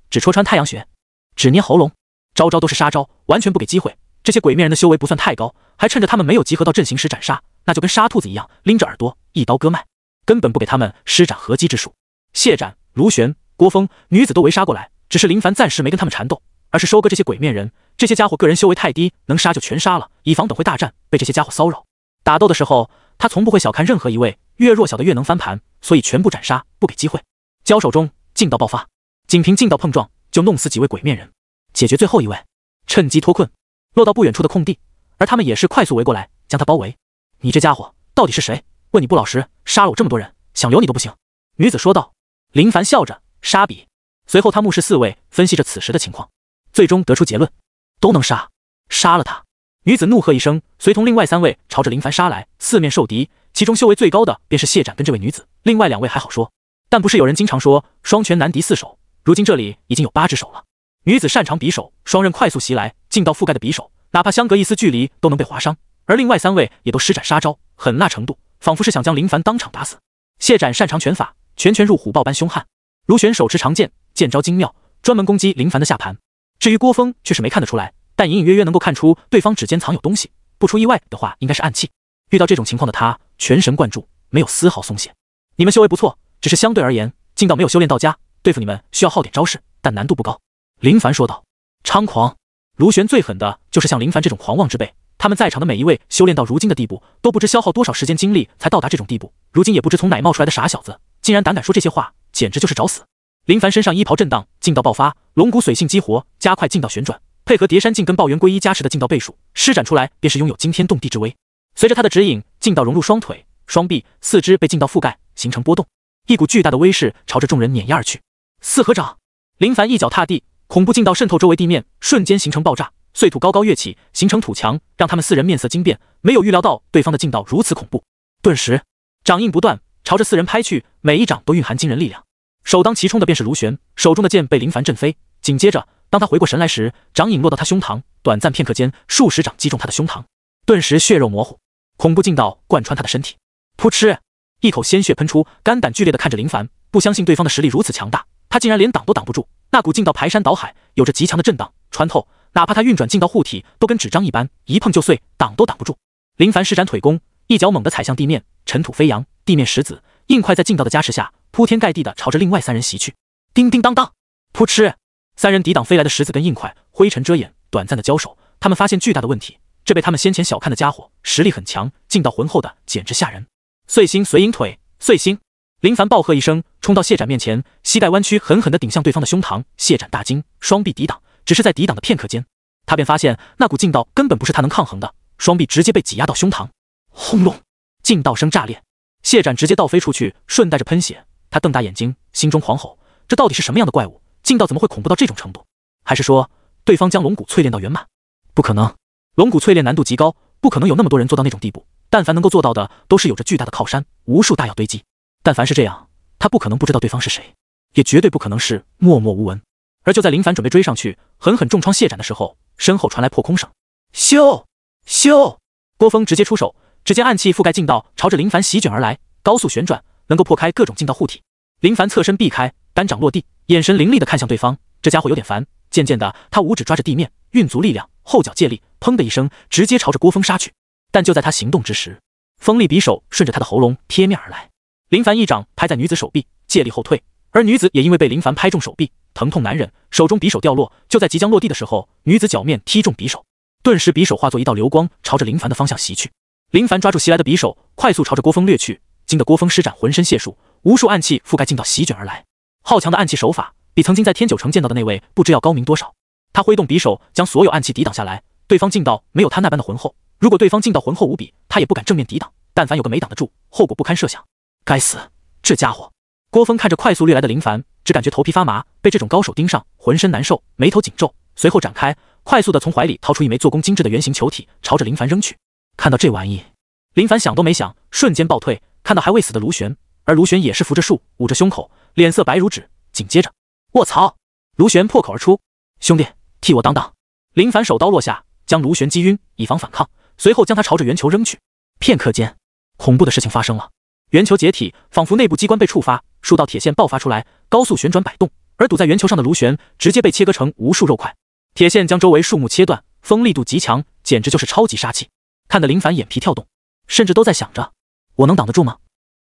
只戳穿太阳穴，只捏喉咙，招招都是杀招，完全不给机会。这些鬼面人的修为不算太高，还趁着他们没有集合到阵型时斩杀，那就跟杀兔子一样，拎着耳朵一刀割脉，根本不给他们施展合击之术。谢斩、卢玄、郭峰女子都围杀过来，只是林凡暂时没跟他们缠斗，而是收割这些鬼面人。这些家伙个人修为太低，能杀就全杀了，以防等会大战被这些家伙骚扰。打斗的时候，他从不会小看任何一位，越弱小的越能翻盘，所以全部斩杀，不给机会。交手中，劲道爆发，仅凭劲道碰撞就弄死几位鬼面人，解决最后一位，趁机脱困，落到不远处的空地，而他们也是快速围过来，将他包围。你这家伙到底是谁？问你不老实，杀了我这么多人，想留你都不行。女子说道。林凡笑着，杀笔。随后他目视四位，分析着此时的情况，最终得出结论，都能杀，杀了他。女子怒喝一声，随同另外3位朝着林凡杀来，四面受敌。其中修为最高的便是谢斩跟这位女子，另外2位还好说，但不是有人经常说双拳难敌4手，如今这里已经有8只手了。女子擅长匕首，双刃快速袭来，劲道覆盖的匕首哪怕相隔一丝距离都能被划伤，而另外3位也都施展杀招，狠辣程度仿佛是想将林凡当场打死。谢斩擅长拳法，拳拳如虎豹般凶悍，卢玄手持长剑，剑招精妙，专门攻击林凡的下盘。至于郭峰却是没看得出来，但隐隐约约能够看出对方指尖藏有东西，不出意外的话应该是暗器。遇到这种情况的他全神贯注，没有丝毫松懈。你们修为不错，只是相对而言劲道没有修炼到家，对付你们需要耗点招式，但难度不高。林凡说道。猖狂，卢玄最狠的就是像林凡这种狂妄之辈，他们在场的每一位修炼到如今的地步，都不知消耗多少时间精力才到达这种地步，如今也不知从哪冒出来的傻小子，竟然胆敢说这些话，简直就是找死。林凡身上衣袍震荡，劲道爆发，龙骨髓性激活，加快劲道旋转，配合叠山镜跟抱元归一加持的劲道倍数，施展出来便是拥有惊天动地之威。随着他的指引，劲道融入双腿、双臂、四肢被劲道覆盖，形成波动，一股巨大的威势朝着众人碾压而去。四合掌，林凡一脚踏地，恐怖劲道渗透周围地面，瞬间形成爆炸，碎土高高跃起，形成土墙，让他们4人面色惊变，没有预料到对方的劲道如此恐怖。顿时，掌印不断，朝着4人拍去，每一掌都蕴含惊人力量。首当其冲的便是卢玄，手中的剑被林凡震飞，紧接着，当他回过神来时，掌影落到他胸膛，短暂片刻间，数十掌击中他的胸膛，顿时血肉模糊，恐怖劲道贯穿他的身体。噗嗤，一口鲜血喷出，肝胆剧烈的看着林凡，不相信对方的实力如此强大，他竟然连挡都挡不住。那股劲道排山倒海，有着极强的震荡穿透，哪怕他运转劲道护体，都跟纸张一般，一碰就碎，挡都挡不住。林凡施展腿功，一脚猛地踩向地面，尘土飞扬，地面石子，硬块在劲道的加持下，铺天盖地的朝着另外3人袭去。叮叮当当，噗嗤，3人抵挡飞来的石子跟硬块，灰尘遮掩，短暂的交手，他们发现巨大的问题，这被他们先前小看的家伙实力很强，劲道浑厚的简直吓人。碎星随影腿，碎星！林凡暴喝一声，冲到谢斩面前，膝盖弯曲，狠狠地顶向对方的胸膛。谢斩大惊，双臂抵挡，只是在抵挡的片刻间，他便发现那股劲道根本不是他能抗衡的，双臂直接被挤压到胸膛，轰隆，劲道声炸裂，谢斩直接倒飞出去，顺带着喷血。他瞪大眼睛，心中狂吼：这到底是什么样的怪物？劲道怎么会恐怖到这种程度？还是说对方将龙骨淬炼到圆满？不可能，龙骨淬炼难度极高，不可能有那么多人做到那种地步。但凡能够做到的，都是有着巨大的靠山，无数大药堆积。但凡是这样，他不可能不知道对方是谁，也绝对不可能是默默无闻。而就在林凡准备追上去，狠狠重创谢斩的时候，身后传来破空声，咻咻！郭峰直接出手，只见暗气覆盖劲道，朝着林凡席卷而来，高速旋转，能够破开各种劲道护体。林凡侧身避开，单掌落地，眼神凌厉地看向对方。这家伙有点烦。渐渐的，他五指抓着地面，运足力量，后脚借力，砰的一声，直接朝着郭峰杀去。但就在他行动之时，锋利匕首顺着他的喉咙贴面而来。林凡一掌拍在女子手臂，借力后退，而女子也因为被林凡拍中手臂，疼痛难忍，手中匕首掉落。就在即将落地的时候，女子脚面踢中匕首，顿时匕首化作一道流光，朝着林凡的方向袭去。林凡抓住袭来的匕首，快速朝着郭峰掠去，惊得郭峰施展浑身解数，无数暗气覆盖劲道席卷而来。好强的暗气手法，比曾经在天九城见到的那位不知要高明多少。他挥动匕首，将所有暗气抵挡下来。对方劲道没有他那般的浑厚，如果对方劲道浑厚无比，他也不敢正面抵挡。但凡有个没挡得住，后果不堪设想。该死，这家伙！郭峰看着快速掠来的林凡，只感觉头皮发麻，被这种高手盯上，浑身难受，眉头紧皱。随后展开，快速的从怀里掏出一枚做工精致的圆形球体，朝着林凡扔去。看到这玩意，林凡想都没想，瞬间暴退，看到还未死的卢玄，而卢玄也是扶着树，捂着胸口，脸色白如纸。紧接着，卧槽！卢玄破口而出：“兄弟，替我挡挡！”林凡手刀落下，将卢玄击晕，以防反抗，随后将他朝着圆球扔去。片刻间，恐怖的事情发生了，圆球解体，仿佛内部机关被触发，数道铁线爆发出来，高速旋转摆动，而堵在圆球上的卢玄直接被切割成无数肉块，铁线将周围树木切断，锋利度极强，简直就是超级杀气。看得林凡眼皮跳动，甚至都在想着：我能挡得住吗？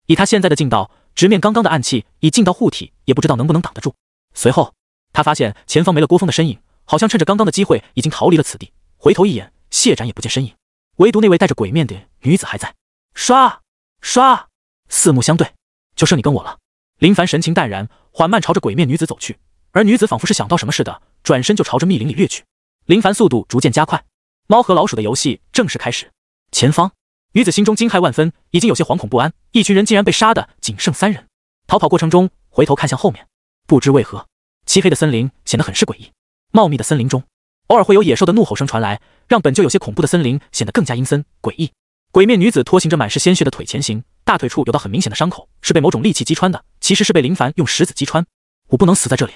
以他现在的劲道，直面刚刚的暗气，以劲道护体，也不知道能不能挡得住。随后，他发现前方没了郭峰的身影，好像趁着刚刚的机会已经逃离了此地。回头一眼，谢斩也不见身影，唯独那位戴着鬼面的女子还在。唰唰，四目相对，就剩你跟我了。林凡神情淡然，缓慢朝着鬼面女子走去，而女子仿佛是想到什么似的，转身就朝着密林里掠去。林凡速度逐渐加快，猫和老鼠的游戏正式开始。前方，女子心中惊骇万分，已经有些惶恐不安，一群人竟然被杀的仅剩3人。逃跑过程中，回头看向后面，不知为何，漆黑的森林显得很是诡异。茂密的森林中，偶尔会有野兽的怒吼声传来，让本就有些恐怖的森林显得更加阴森诡异。鬼面女子拖行着满是鲜血的腿前行，大腿处有道很明显的伤口，是被某种利器击穿的，其实是被林凡用石子击穿。我不能死在这里。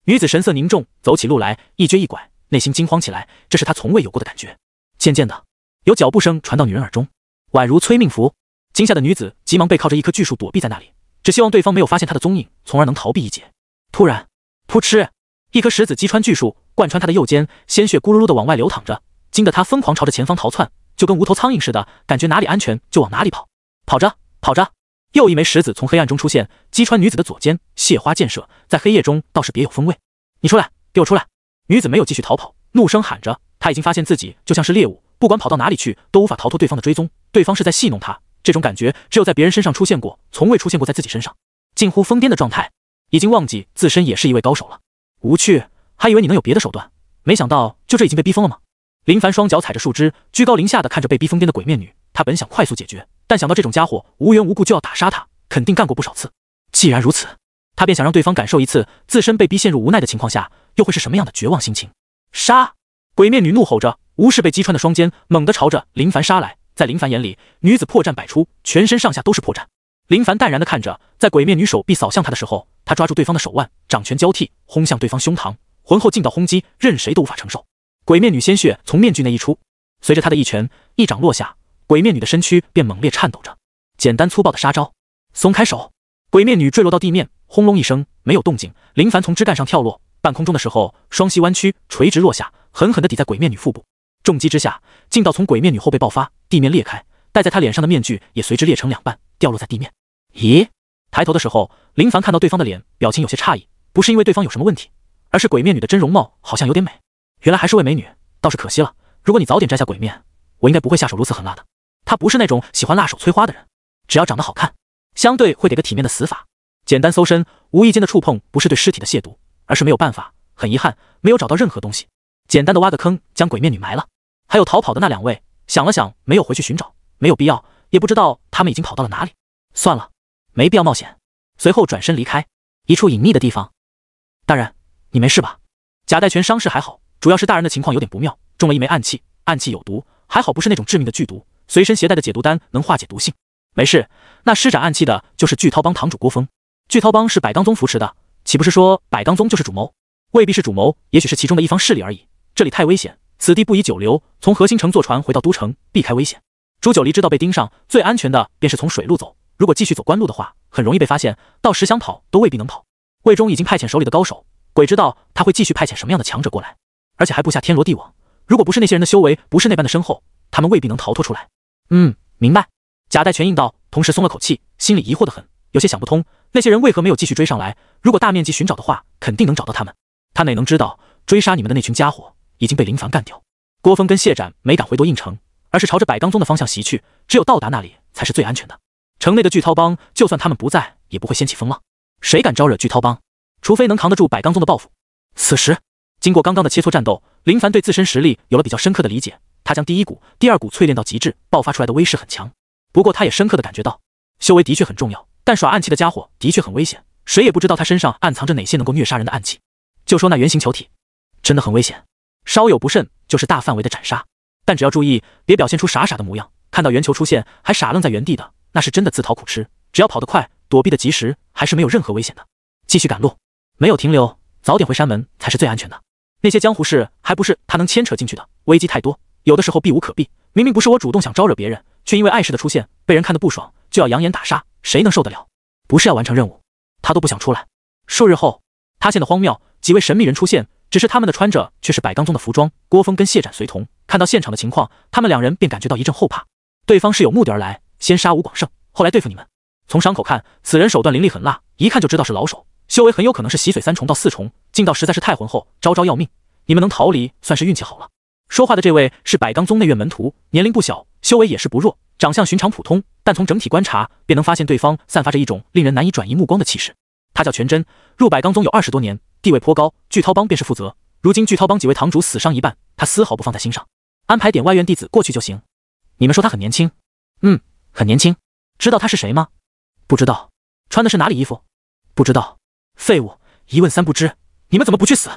女子神色凝重，走起路来一撅一拐，内心惊慌起来，这是她从未有过的感觉。渐渐的，有脚步声传到女人耳中，宛如催命符。惊吓的女子急忙背靠着一棵巨树躲避在那里，只希望对方没有发现她的踪影，从而能逃避一劫。突然，噗嗤，一颗石子击穿巨树，贯穿她的右肩，鲜血咕噜噜的往外流淌着，惊得她疯狂朝着前方逃窜，就跟无头苍蝇似的，感觉哪里安全就往哪里跑。跑着跑着，又一枚石子从黑暗中出现，击穿女子的左肩，蟹花溅射，在黑夜中倒是别有风味。你出来，给我出来！女子没有继续逃跑，怒声喊着，她已经发现自己就像是猎物，不管跑到哪里去都无法逃脱对方的追踪，对方是在戏弄她。这种感觉只有在别人身上出现过，从未出现过在自己身上，近乎疯癫的状态，已经忘记自身也是一位高手了。无趣，还以为你能有别的手段，没想到就这已经被逼疯了吗？林凡双脚踩着树枝，居高临下的看着被逼疯癫的鬼面女，他本想快速解决，但想到这种家伙无缘无故就要打杀他，肯定干过不少次。既然如此，他便想让对方感受一次自身被逼陷入无奈的情况下，又会是什么样的绝望心情。杀！鬼面女怒吼着，无视被击穿的双肩，猛地朝着林凡杀来。在林凡眼里，女子破绽百出，全身上下都是破绽。林凡淡然地看着，在鬼面女手臂扫向他的时候，他抓住对方的手腕，掌拳交替，轰向对方胸膛，浑厚劲道轰击，任谁都无法承受。鬼面女鲜血从面具内溢出，随着他的一拳一掌落下，鬼面女的身躯便猛烈颤抖着。简单粗暴的杀招，松开手！鬼面女坠落到地面，轰隆一声，没有动静。林凡从枝干上跳落，半空中的时候，双膝弯曲，垂直落下，狠狠地抵在鬼面女腹部。重击之下，劲道从鬼面女后背爆发，地面裂开，戴在她脸上的面具也随之裂成2半，掉落在地面。咦？抬头的时候，林凡看到对方的脸，表情有些诧异，不是因为对方有什么问题，而是鬼面女的真容貌好像有点美。原来还是位美女，倒是可惜了。如果你早点摘下鬼面，我应该不会下手如此狠辣的。她不是那种喜欢辣手摧花的人，只要长得好看，相对会给个体面的死法。简单搜身，无意间的触碰不是对尸体的亵渎，而是没有办法。很遗憾，没有找到任何东西。简单的挖个坑将鬼面女埋了。还有逃跑的那2位，想了想没有回去寻找，没有必要，也不知道他们已经跑到了哪里。算了，没必要冒险。随后转身离开一处隐秘的地方。大人，你没事吧？贾代全伤势还好，主要是大人的情况有点不妙，中了一枚暗器，暗器有毒，还好不是那种致命的剧毒，随身携带的解毒丹能化解毒性。没事，那施展暗器的就是巨涛帮堂主郭峰。巨涛帮是百罡宗扶持的，岂不是说百罡宗就是主谋？未必是主谋，也许是其中的一方势力而已。这里太危险，此地不宜久留，从核心城坐船回到都城，避开危险。朱九离知道被盯上，最安全的便是从水路走，如果继续走官路的话，很容易被发现，到时想跑都未必能跑。魏忠已经派遣手里的高手，鬼知道他会继续派遣什么样的强者过来，而且还布下天罗地网。如果不是那些人的修为不是那般的深厚，他们未必能逃脱出来。明白。贾代全应道，同时松了口气，心里疑惑得很，有些想不通，那些人为何没有继续追上来？如果大面积寻找的话，肯定能找到他们。他哪能知道，追杀你们的那群家伙已经被林凡干掉。郭峰跟谢展没敢回多应城，而是朝着百罡宗的方向袭去，只有到达那里才是最安全的。城内的巨涛帮，就算他们不在，也不会掀起风浪。谁敢招惹巨涛帮？除非能扛得住百罡宗的报复。此时，经过刚刚的切磋战斗，林凡对自身实力有了比较深刻的理解。他将第1股、第2股淬炼到极致，爆发出来的威势很强。不过他也深刻的感觉到，修为的确很重要，但耍暗器的家伙的确很危险，谁也不知道他身上暗藏着哪些能够虐杀人的暗器。就说那圆形球体，真的很危险，稍有不慎就是大范围的斩杀。但只要注意，别表现出傻傻的模样，看到圆球出现还傻愣在原地的，那是真的自讨苦吃。只要跑得快，躲避的及时，还是没有任何危险的。继续赶路，没有停留，早点回山门才是最安全的。那些江湖事还不是他能牵扯进去的，危机太多，有的时候避无可避。明明不是我主动想招惹别人，却因为碍事的出现被人看得不爽，就要扬言打杀，谁能受得了？不是要完成任务，他都不想出来。数日后，他县的荒庙，几位神秘人出现，只是他们的穿着却是百罡宗的服装。郭峰跟谢展随同，看到现场的情况，他们2人便感觉到一阵后怕。对方是有目的而来，先杀吴广胜，后来对付你们。从伤口看，此人手段凌厉狠辣，一看就知道是老手，修为很有可能是洗髓3重到4重，劲道实在是太浑厚，招招要命。你们能逃离，算是运气好了。说话的这位是百罡宗内院门徒，年龄不小，修为也是不弱，长相寻常普通，但从整体观察便能发现对方散发着一种令人难以转移目光的气势。他叫全真，入百罡宗有20多年，地位颇高，巨涛帮便是负责。如今巨涛帮几位堂主死伤一半，他丝毫不放在心上，安排点外院弟子过去就行。你们说他很年轻？很年轻。知道他是谁吗？不知道。穿的是哪里衣服？不知道。废物，一问3不知，你们怎么不去死？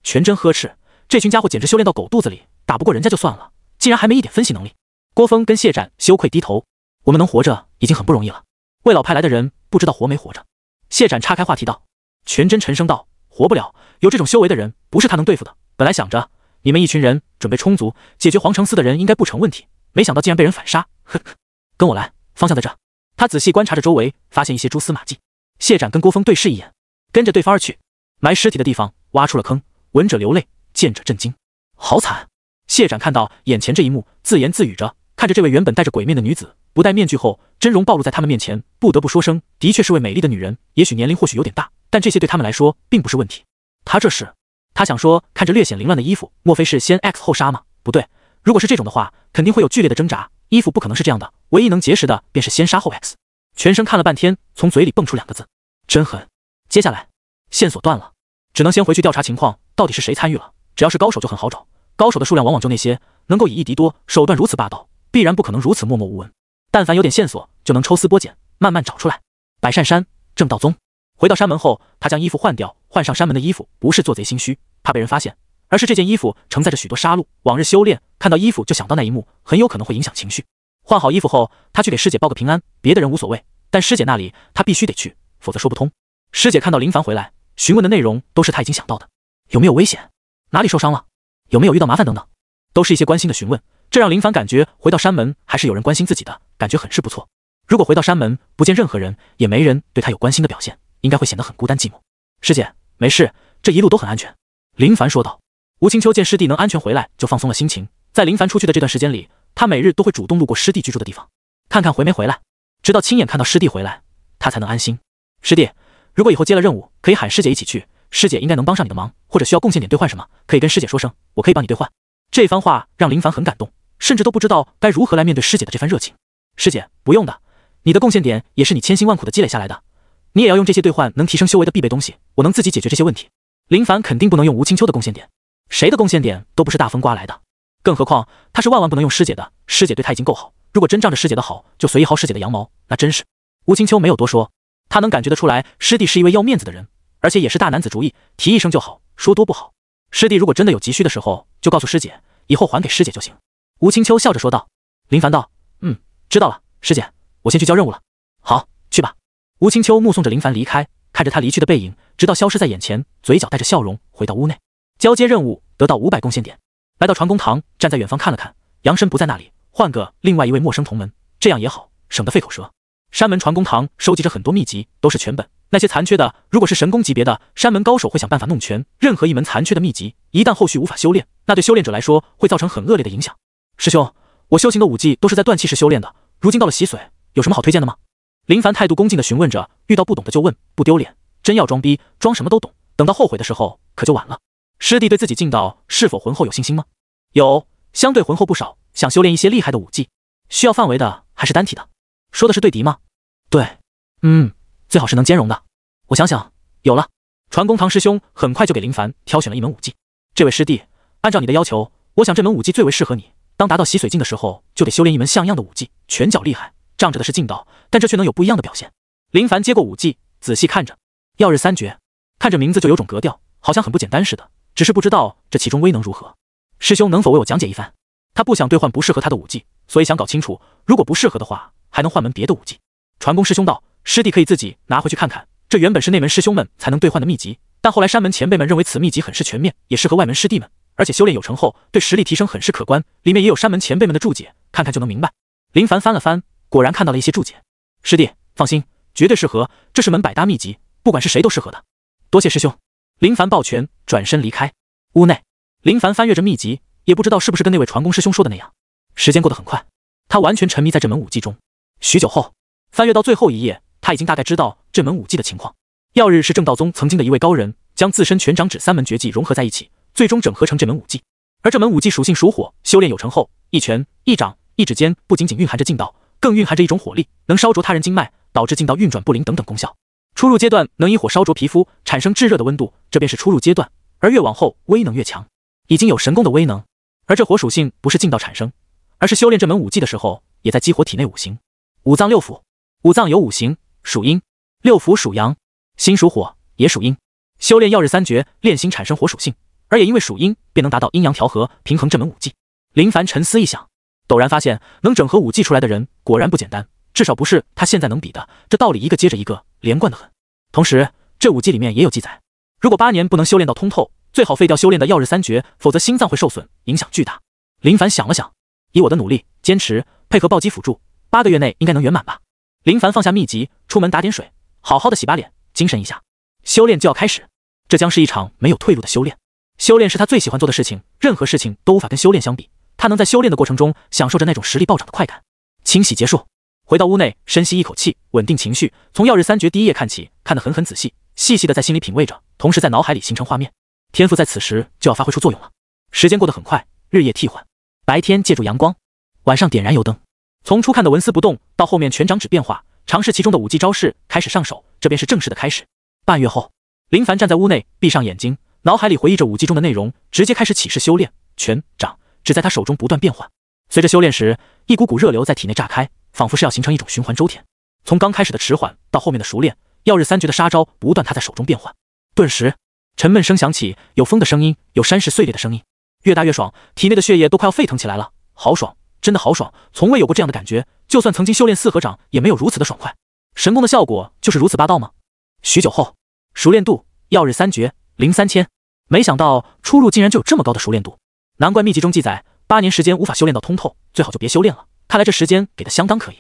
全真呵斥，这群家伙简直修炼到狗肚子里，打不过人家就算了，竟然还没一点分析能力。郭峰跟谢展羞愧低头，我们能活着已经很不容易了，魏老派来的人不知道活没活着。谢展岔开话题道。全真沉声道，活不了，有这种修为的人不是他能对付的。本来想着你们一群人准备充足，解决皇城司的人应该不成问题，没想到竟然被人反杀。呵呵，跟我来，方向在这。他仔细观察着周围，发现一些蛛丝马迹。谢展跟郭峰对视一眼，跟着对方而去。埋尸体的地方挖出了坑，闻者流泪，见者震惊。好惨！谢展看到眼前这一幕，自言自语着，看着这位原本戴着鬼面的女子，不戴面具后真容暴露在他们面前，不得不说声，的确是位美丽的女人，也许年龄或许有点大，但这些对他们来说并不是问题。他想说，看着略显凌乱的衣服，莫非是先 X 后杀吗？不对，如果是这种的话，肯定会有剧烈的挣扎，衣服不可能是这样的，唯一能结实的便是先杀后 X。全生看了半天，从嘴里蹦出2个字：真狠。接下来线索断了，只能先回去调查情况，到底是谁参与了。只要是高手就很好找，高手的数量往往就那些，能够以一敌多，手段如此霸道，必然不可能如此默默无闻。但凡有点线索，就能抽丝剥茧，慢慢找出来。百善山正道宗。回到山门后，他将衣服换掉，换上山门的衣服，不是做贼心虚，怕被人发现，而是这件衣服承载着许多杀戮，往日修炼，看到衣服就想到那一幕，很有可能会影响情绪。换好衣服后，他去给师姐报个平安，别的人无所谓，但师姐那里他必须得去，否则说不通。师姐看到林凡回来，询问的内容都是他已经想到的，有没有危险，哪里受伤了，有没有遇到麻烦等等，都是一些关心的询问，这让林凡感觉回到山门还是有人关心自己的，感觉很是不错。如果回到山门不见任何人，也没人对他有关心的表现，应该会显得很孤单寂寞。师姐，没事，这一路都很安全。林凡说道。吴清秋见师弟能安全回来，就放松了心情。在林凡出去的这段时间里，他每日都会主动路过师弟居住的地方，看看回没回来，直到亲眼看到师弟回来，他才能安心。师弟，如果以后接了任务，可以喊师姐一起去，师姐应该能帮上你的忙，或者需要贡献点兑换什么，可以跟师姐说声，我可以帮你兑换。这番话让林凡很感动，甚至都不知道该如何来面对师姐的这番热情。师姐，不用的，你的贡献点也是你千辛万苦的积累下来的，你也要用这些兑换能提升修为的必备东西，我能自己解决这些问题。林凡肯定不能用吴清秋的贡献点，谁的贡献点都不是大风刮来的，更何况他是万万不能用师姐的，师姐对他已经够好，如果真仗着师姐的好就随意薅师姐的羊毛，那真是……吴青秋没有多说，他能感觉得出来，师弟是一位要面子的人，而且也是大男子主义，提一声就好，说多不好。师弟如果真的有急需的时候，就告诉师姐，以后还给师姐就行。吴青秋笑着说道。林凡道：知道了，师姐，我先去交任务了。好，去吧。吴青秋目送着林凡离开，看着他离去的背影，直到消失在眼前，嘴角带着笑容回到屋内。交接任务，得到500贡献点。来到传功堂，站在远方看了看，杨深不在那里，换个另外一位陌生同门，这样也好，省得费口舌。山门传功堂收集着很多秘籍，都是全本，那些残缺的，如果是神功级别的，山门高手会想办法弄全。任何一门残缺的秘籍，一旦后续无法修炼，那对修炼者来说会造成很恶劣的影响。师兄，我修行的武技都是在断气时修炼的，如今到了洗髓，有什么好推荐的吗？林凡态度恭敬地询问着，遇到不懂的就问，不丢脸。真要装逼，装什么都懂，等到后悔的时候可就晚了。师弟对自己进道是否浑厚有信心吗？有，相对浑厚不少，想修炼一些厉害的武技，需要范围的还是单体的？说的是对敌吗？对，最好是能兼容的。我想想，有了。传功堂师兄很快就给林凡挑选了一门武技。这位师弟，按照你的要求，我想这门武技最为适合你。当达到洗髓境的时候，就得修炼一门像样的武技，拳脚厉害，仗着的是劲道，但这却能有不一样的表现。林凡接过武技，仔细看着，曜日三绝，看着名字就有种格调，好像很不简单似的，只是不知道这其中威能如何。师兄能否为我讲解一番？他不想兑换不适合他的武技，所以想搞清楚，如果不适合的话，还能换门别的武技。传功师兄道，师弟可以自己拿回去看看，这原本是内门师兄们才能兑换的秘籍，但后来山门前辈们认为此秘籍很是全面，也适合外门师弟们，而且修炼有成后对实力提升很是可观，里面也有山门前辈们的注解，看看就能明白。林凡翻了翻，果然看到了一些注解。师弟放心，绝对适合，这是门百搭秘籍，不管是谁都适合的。多谢师兄。林凡抱拳转身离开。屋内，林凡翻阅着秘籍，也不知道是不是跟那位传功师兄说的那样，时间过得很快，他完全沉迷在这门武技中。许久后，翻阅到最后一页，他已经大概知道这门武技的情况。曜日是正道宗曾经的一位高人，将自身拳掌指3门绝技融合在一起，最终整合成这门武技。而这门武技属性属火，修炼有成后，一拳、一掌、一指间不仅仅蕴含着劲道，更蕴含着一种火力，能烧灼他人经脉，导致劲道运转不灵等等功效。初入阶段能以火烧灼皮肤，产生炙热的温度，这便是初入阶段，而越往后威能越强，已经有神功的威能。而这火属性不是劲道产生，而是修炼这门武技的时候，也在激活体内五行。五脏六腑，五脏有五行，属阴；六腑属阳，心属火，也属阴。修炼曜日三绝，炼心产生火属性，而也因为属阴，便能达到阴阳调和，平衡这门武技。林凡沉思一想，陡然发现能整合武技出来的人果然不简单，至少不是他现在能比的。这道理一个接着一个，连贯得很。同时，这武技里面也有记载，如果8年不能修炼到通透，最好废掉修炼的曜日三绝，否则心脏会受损，影响巨大。林凡想了想，以我的努力坚持，配合暴击辅助，8个月内应该能圆满吧。林凡放下秘籍，出门打点水，好好的洗把脸，精神一下。修炼就要开始，这将是一场没有退路的修炼。修炼是他最喜欢做的事情，任何事情都无法跟修炼相比。他能在修炼的过程中享受着那种实力暴涨的快感。清洗结束，回到屋内，深吸一口气，稳定情绪，从曜日三绝第一页看起，看得很仔细，细细的在心里品味着，同时在脑海里形成画面。天赋在此时就要发挥出作用了。时间过得很快，日夜替换，白天借助阳光，晚上点燃油灯。从初看的纹丝不动到后面拳掌指变化，尝试其中的武技招式，开始上手，这便是正式的开始。半月后，林凡站在屋内，闭上眼睛，脑海里回忆着武技中的内容，直接开始起势修炼。拳掌指在他手中不断变换，随着修炼时，一股股热流在体内炸开，仿佛是要形成一种循环周天。从刚开始的迟缓到后面的熟练，曜日三绝的杀招不断他在手中变换。顿时沉闷声响起，有风的声音，有山石碎裂的声音，越大越爽，体内的血液都快要沸腾起来了，好爽，真的好爽，从未有过这样的感觉，就算曾经修炼四合掌，也没有如此的爽快。神功的效果就是如此霸道吗？许久后，熟练度曜日三绝03000，没想到初入竟然就有这么高的熟练度，难怪秘籍中记载8年时间无法修炼到通透，最好就别修炼了，看来这时间给的相当可以。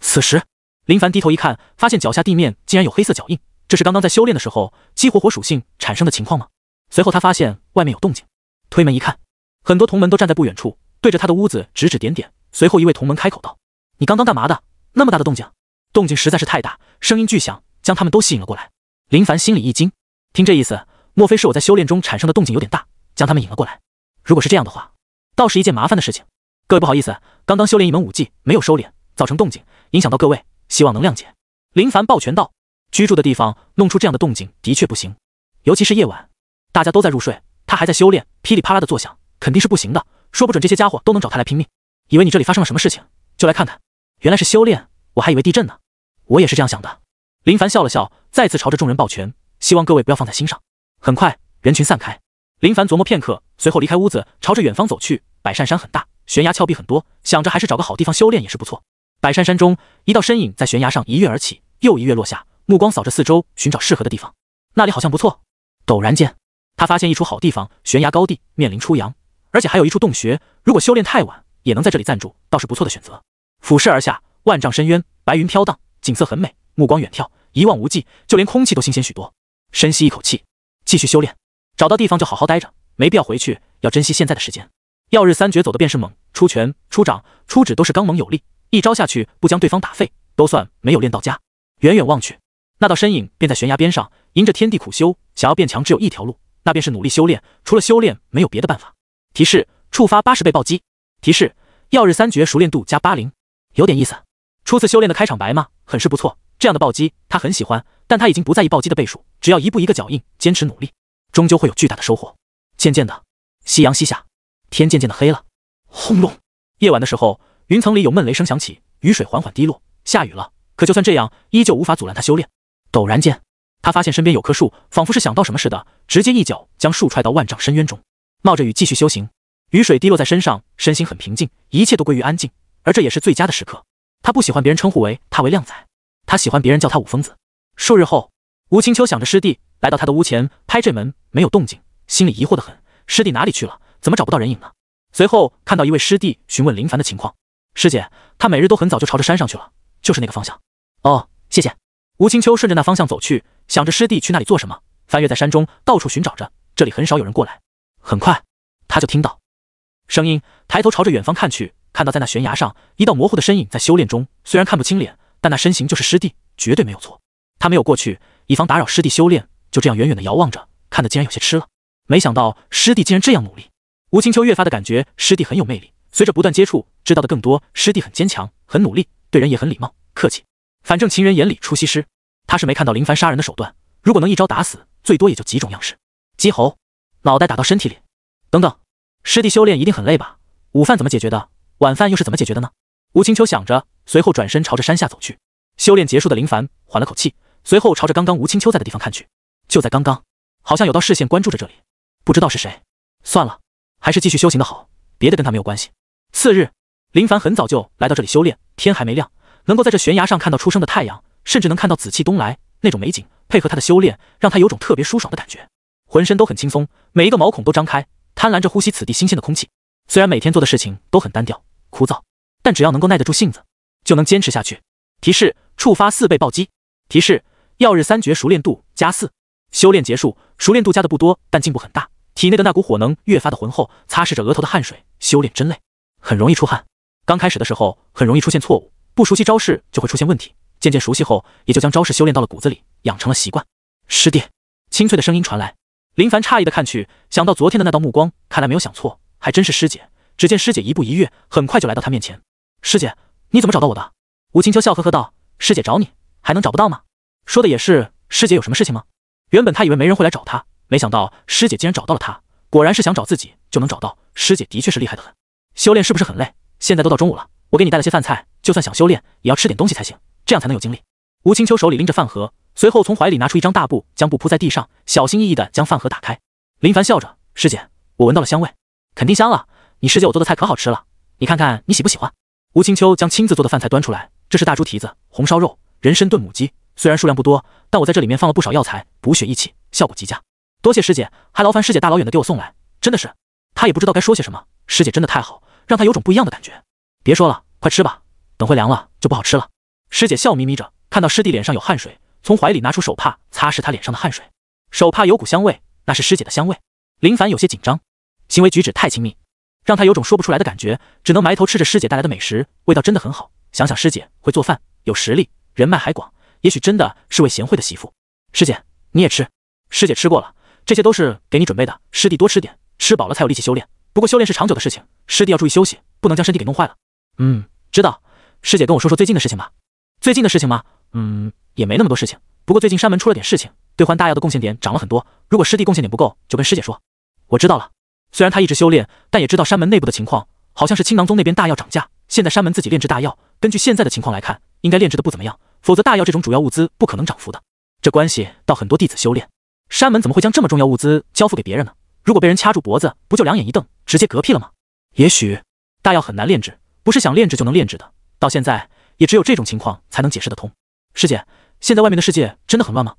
此时林凡低头一看，发现脚下地面竟然有黑色脚印，这是刚刚在修炼的时候激活火属性产生的情况吗？随后他发现外面有动静，推门一看，很多同门都站在不远处，对着他的屋子指指点点。随后一位同门开口道：“你刚刚干嘛的？那么大的动静？”动静实在是太大，声音巨响，将他们都吸引了过来。林凡心里一惊，听这意思，莫非是我在修炼中产生的动静有点大，将他们引了过来？如果是这样的话，倒是一件麻烦的事情。各位不好意思，刚刚修炼一门武技，没有收敛，造成动静，影响到各位，希望能谅解。林凡抱拳道：“居住的地方弄出这样的动静的确不行，尤其是夜晚，大家都在入睡，他还在修炼，噼里啪啦的作响，肯定是不行的，说不准这些家伙都能找他来拼命。以为你这里发生了什么事情，就来看看，原来是修炼，我还以为地震呢。我也是这样想的。林凡笑了笑，再次朝着众人抱拳，希望各位不要放在心上。很快，人群散开。林凡琢磨片刻，随后离开屋子，朝着远方走去。百善山很大，悬崖峭壁很多，想着还是找个好地方修炼也是不错。百善山中，一道身影在悬崖上一跃而起，又一跃落下，目光扫着四周，寻找适合的地方。那里好像不错。陡然间，他发现一处好地方，悬崖高地，面临出阳，而且还有一处洞穴，如果修炼太晚，也能在这里暂住，倒是不错的选择。俯视而下，万丈深渊，白云飘荡，景色很美，目光远眺，一望无际，就连空气都新鲜许多。深吸一口气，继续修炼。找到地方就好好待着，没必要回去，要珍惜现在的时间。曜日三绝走的便是猛，出拳、出掌、出指都是刚猛有力，一招下去不将对方打废，都算没有练到家。远远望去，那道身影便在悬崖边上，迎着天地苦修，想要变强只有一条路，那便是努力修炼，除了修炼没有别的办法。提示：触发80倍暴击。提示：曜日三绝熟练度加80，有点意思。初次修炼的开场白嘛，很是不错。这样的暴击他很喜欢，但他已经不在意暴击的倍数，只要一步一个脚印，坚持努力，终究会有巨大的收获。渐渐的，夕阳西下，天渐渐的黑了。轰隆！夜晚的时候，云层里有闷雷声响起，雨水缓缓滴落，下雨了。可就算这样，依旧无法阻拦他修炼。陡然间，他发现身边有棵树，仿佛是想到什么似的，直接一脚将树踹到万丈深渊中，冒着雨继续修行。雨水滴落在身上，身心很平静，一切都归于安静，而这也是最佳的时刻。他不喜欢别人称呼他为靓仔，他喜欢别人叫他五疯子。数日后，吴青秋想着师弟，来到他的屋前，拍这门没有动静，心里疑惑得很，师弟哪里去了？怎么找不到人影呢？随后看到一位师弟询问林凡的情况，师姐，他每日都很早就朝着山上去了，就是那个方向。哦，谢谢。吴青秋顺着那方向走去，想着师弟去那里做什么，翻越在山中，到处寻找着，这里很少有人过来。很快，他就听到声音，抬头朝着远方看去，看到在那悬崖上，一道模糊的身影在修炼中，虽然看不清脸，但那身形就是师弟，绝对没有错。他没有过去，以防打扰师弟修炼，就这样远远的遥望着，看得竟然有些痴了。没想到师弟竟然这样努力。吴青秋越发的感觉师弟很有魅力，随着不断接触，知道的更多，师弟很坚强，很努力，对人也很礼貌客气，反正情人眼里出西施。他是没看到林凡杀人的手段，如果能一招打死，最多也就几种样式：击喉、脑袋打到身体里等等。师弟修炼一定很累吧？午饭怎么解决的？晚饭又是怎么解决的呢？吴青秋想着，随后转身朝着山下走去。修炼结束的林凡缓了口气，随后朝着刚刚吴青秋在的地方看去。就在刚刚，好像有道视线关注着这里，不知道是谁。算了，还是继续修行的好，别的跟他没有关系。次日，林凡很早就来到这里修炼，天还没亮，能够在这悬崖上看到初升的太阳，甚至能看到紫气东来，那种美景配合他的修炼，让他有种特别舒爽的感觉，浑身都很轻松，每一个毛孔都张开，贪婪着呼吸此地新鲜的空气。虽然每天做的事情都很单调枯燥，但只要能够耐得住性子，就能坚持下去。提示：触发4倍暴击。提示：曜日三绝熟练度加4。修炼结束，熟练度加的不多，但进步很大，体内的那股火能越发的浑厚，擦拭着额头的汗水。修炼真累，很容易出汗。刚开始的时候很容易出现错误，不熟悉招式就会出现问题，渐渐熟悉后，也就将招式修炼到了骨子里，养成了习惯。师弟，清脆的声音传来。林凡诧异的看去，想到昨天的那道目光，看来没有想错，还真是师姐。只见师姐一步一跃，很快就来到他面前。师姐，你怎么找到我的？吴青秋笑呵呵道：师姐找你，还能找不到吗？说的也是，师姐有什么事情吗？原本他以为没人会来找他，没想到师姐竟然找到了他，果然是想找自己就能找到，师姐的确是厉害的很。修炼是不是很累？现在都到中午了，我给你带了些饭菜，就算想修炼，也要吃点东西才行，这样才能有精力。吴青秋手里拎着饭盒，随后从怀里拿出一张大布，将布铺在地上，小心翼翼地将饭盒打开。林凡笑着：师姐，我闻到了香味。肯定香了，你师姐我做的菜可好吃了，你看看你喜不喜欢？吴青秋将亲自做的饭菜端出来，这是大猪蹄子、红烧肉、人参炖母鸡，虽然数量不多，但我在这里面放了不少药材，补血益气，效果极佳。多谢师姐，还劳烦师姐大老远的给我送来，真的是。他也不知道该说些什么，师姐真的太好，让他有种不一样的感觉。别说了，快吃吧，等会凉了就不好吃了。师姐笑眯眯着，看到师弟脸上有汗水，从怀里拿出手帕擦拭他脸上的汗水，手帕有股香味，那是师姐的香味。林凡有些紧张，行为举止太亲密，让他有种说不出来的感觉，只能埋头吃着师姐带来的美食，味道真的很好。想想师姐会做饭，有实力，人脉还广，也许真的是位贤惠的媳妇。师姐，你也吃。师姐吃过了，这些都是给你准备的，师弟多吃点，吃饱了才有力气修炼。不过修炼是长久的事情，师弟要注意休息，不能将身体给弄坏了。知道。师姐跟我说说最近的事情吧。最近的事情吗？也没那么多事情，不过最近山门出了点事情，兑换大药的贡献点涨了很多，如果师弟贡献点不够，就跟师姐说。我知道了。虽然他一直修炼，但也知道山门内部的情况，好像是青囊宗那边大药涨价，现在山门自己炼制大药，根据现在的情况来看，应该炼制的不怎么样，否则大药这种主要物资不可能涨幅的。这关系到很多弟子修炼，山门怎么会将这么重要物资交付给别人呢？如果被人掐住脖子，不就两眼一瞪，直接嗝屁了吗？也许大药很难炼制，不是想炼制就能炼制的，到现在也只有这种情况才能解释得通。师姐，现在外面的世界真的很乱吗？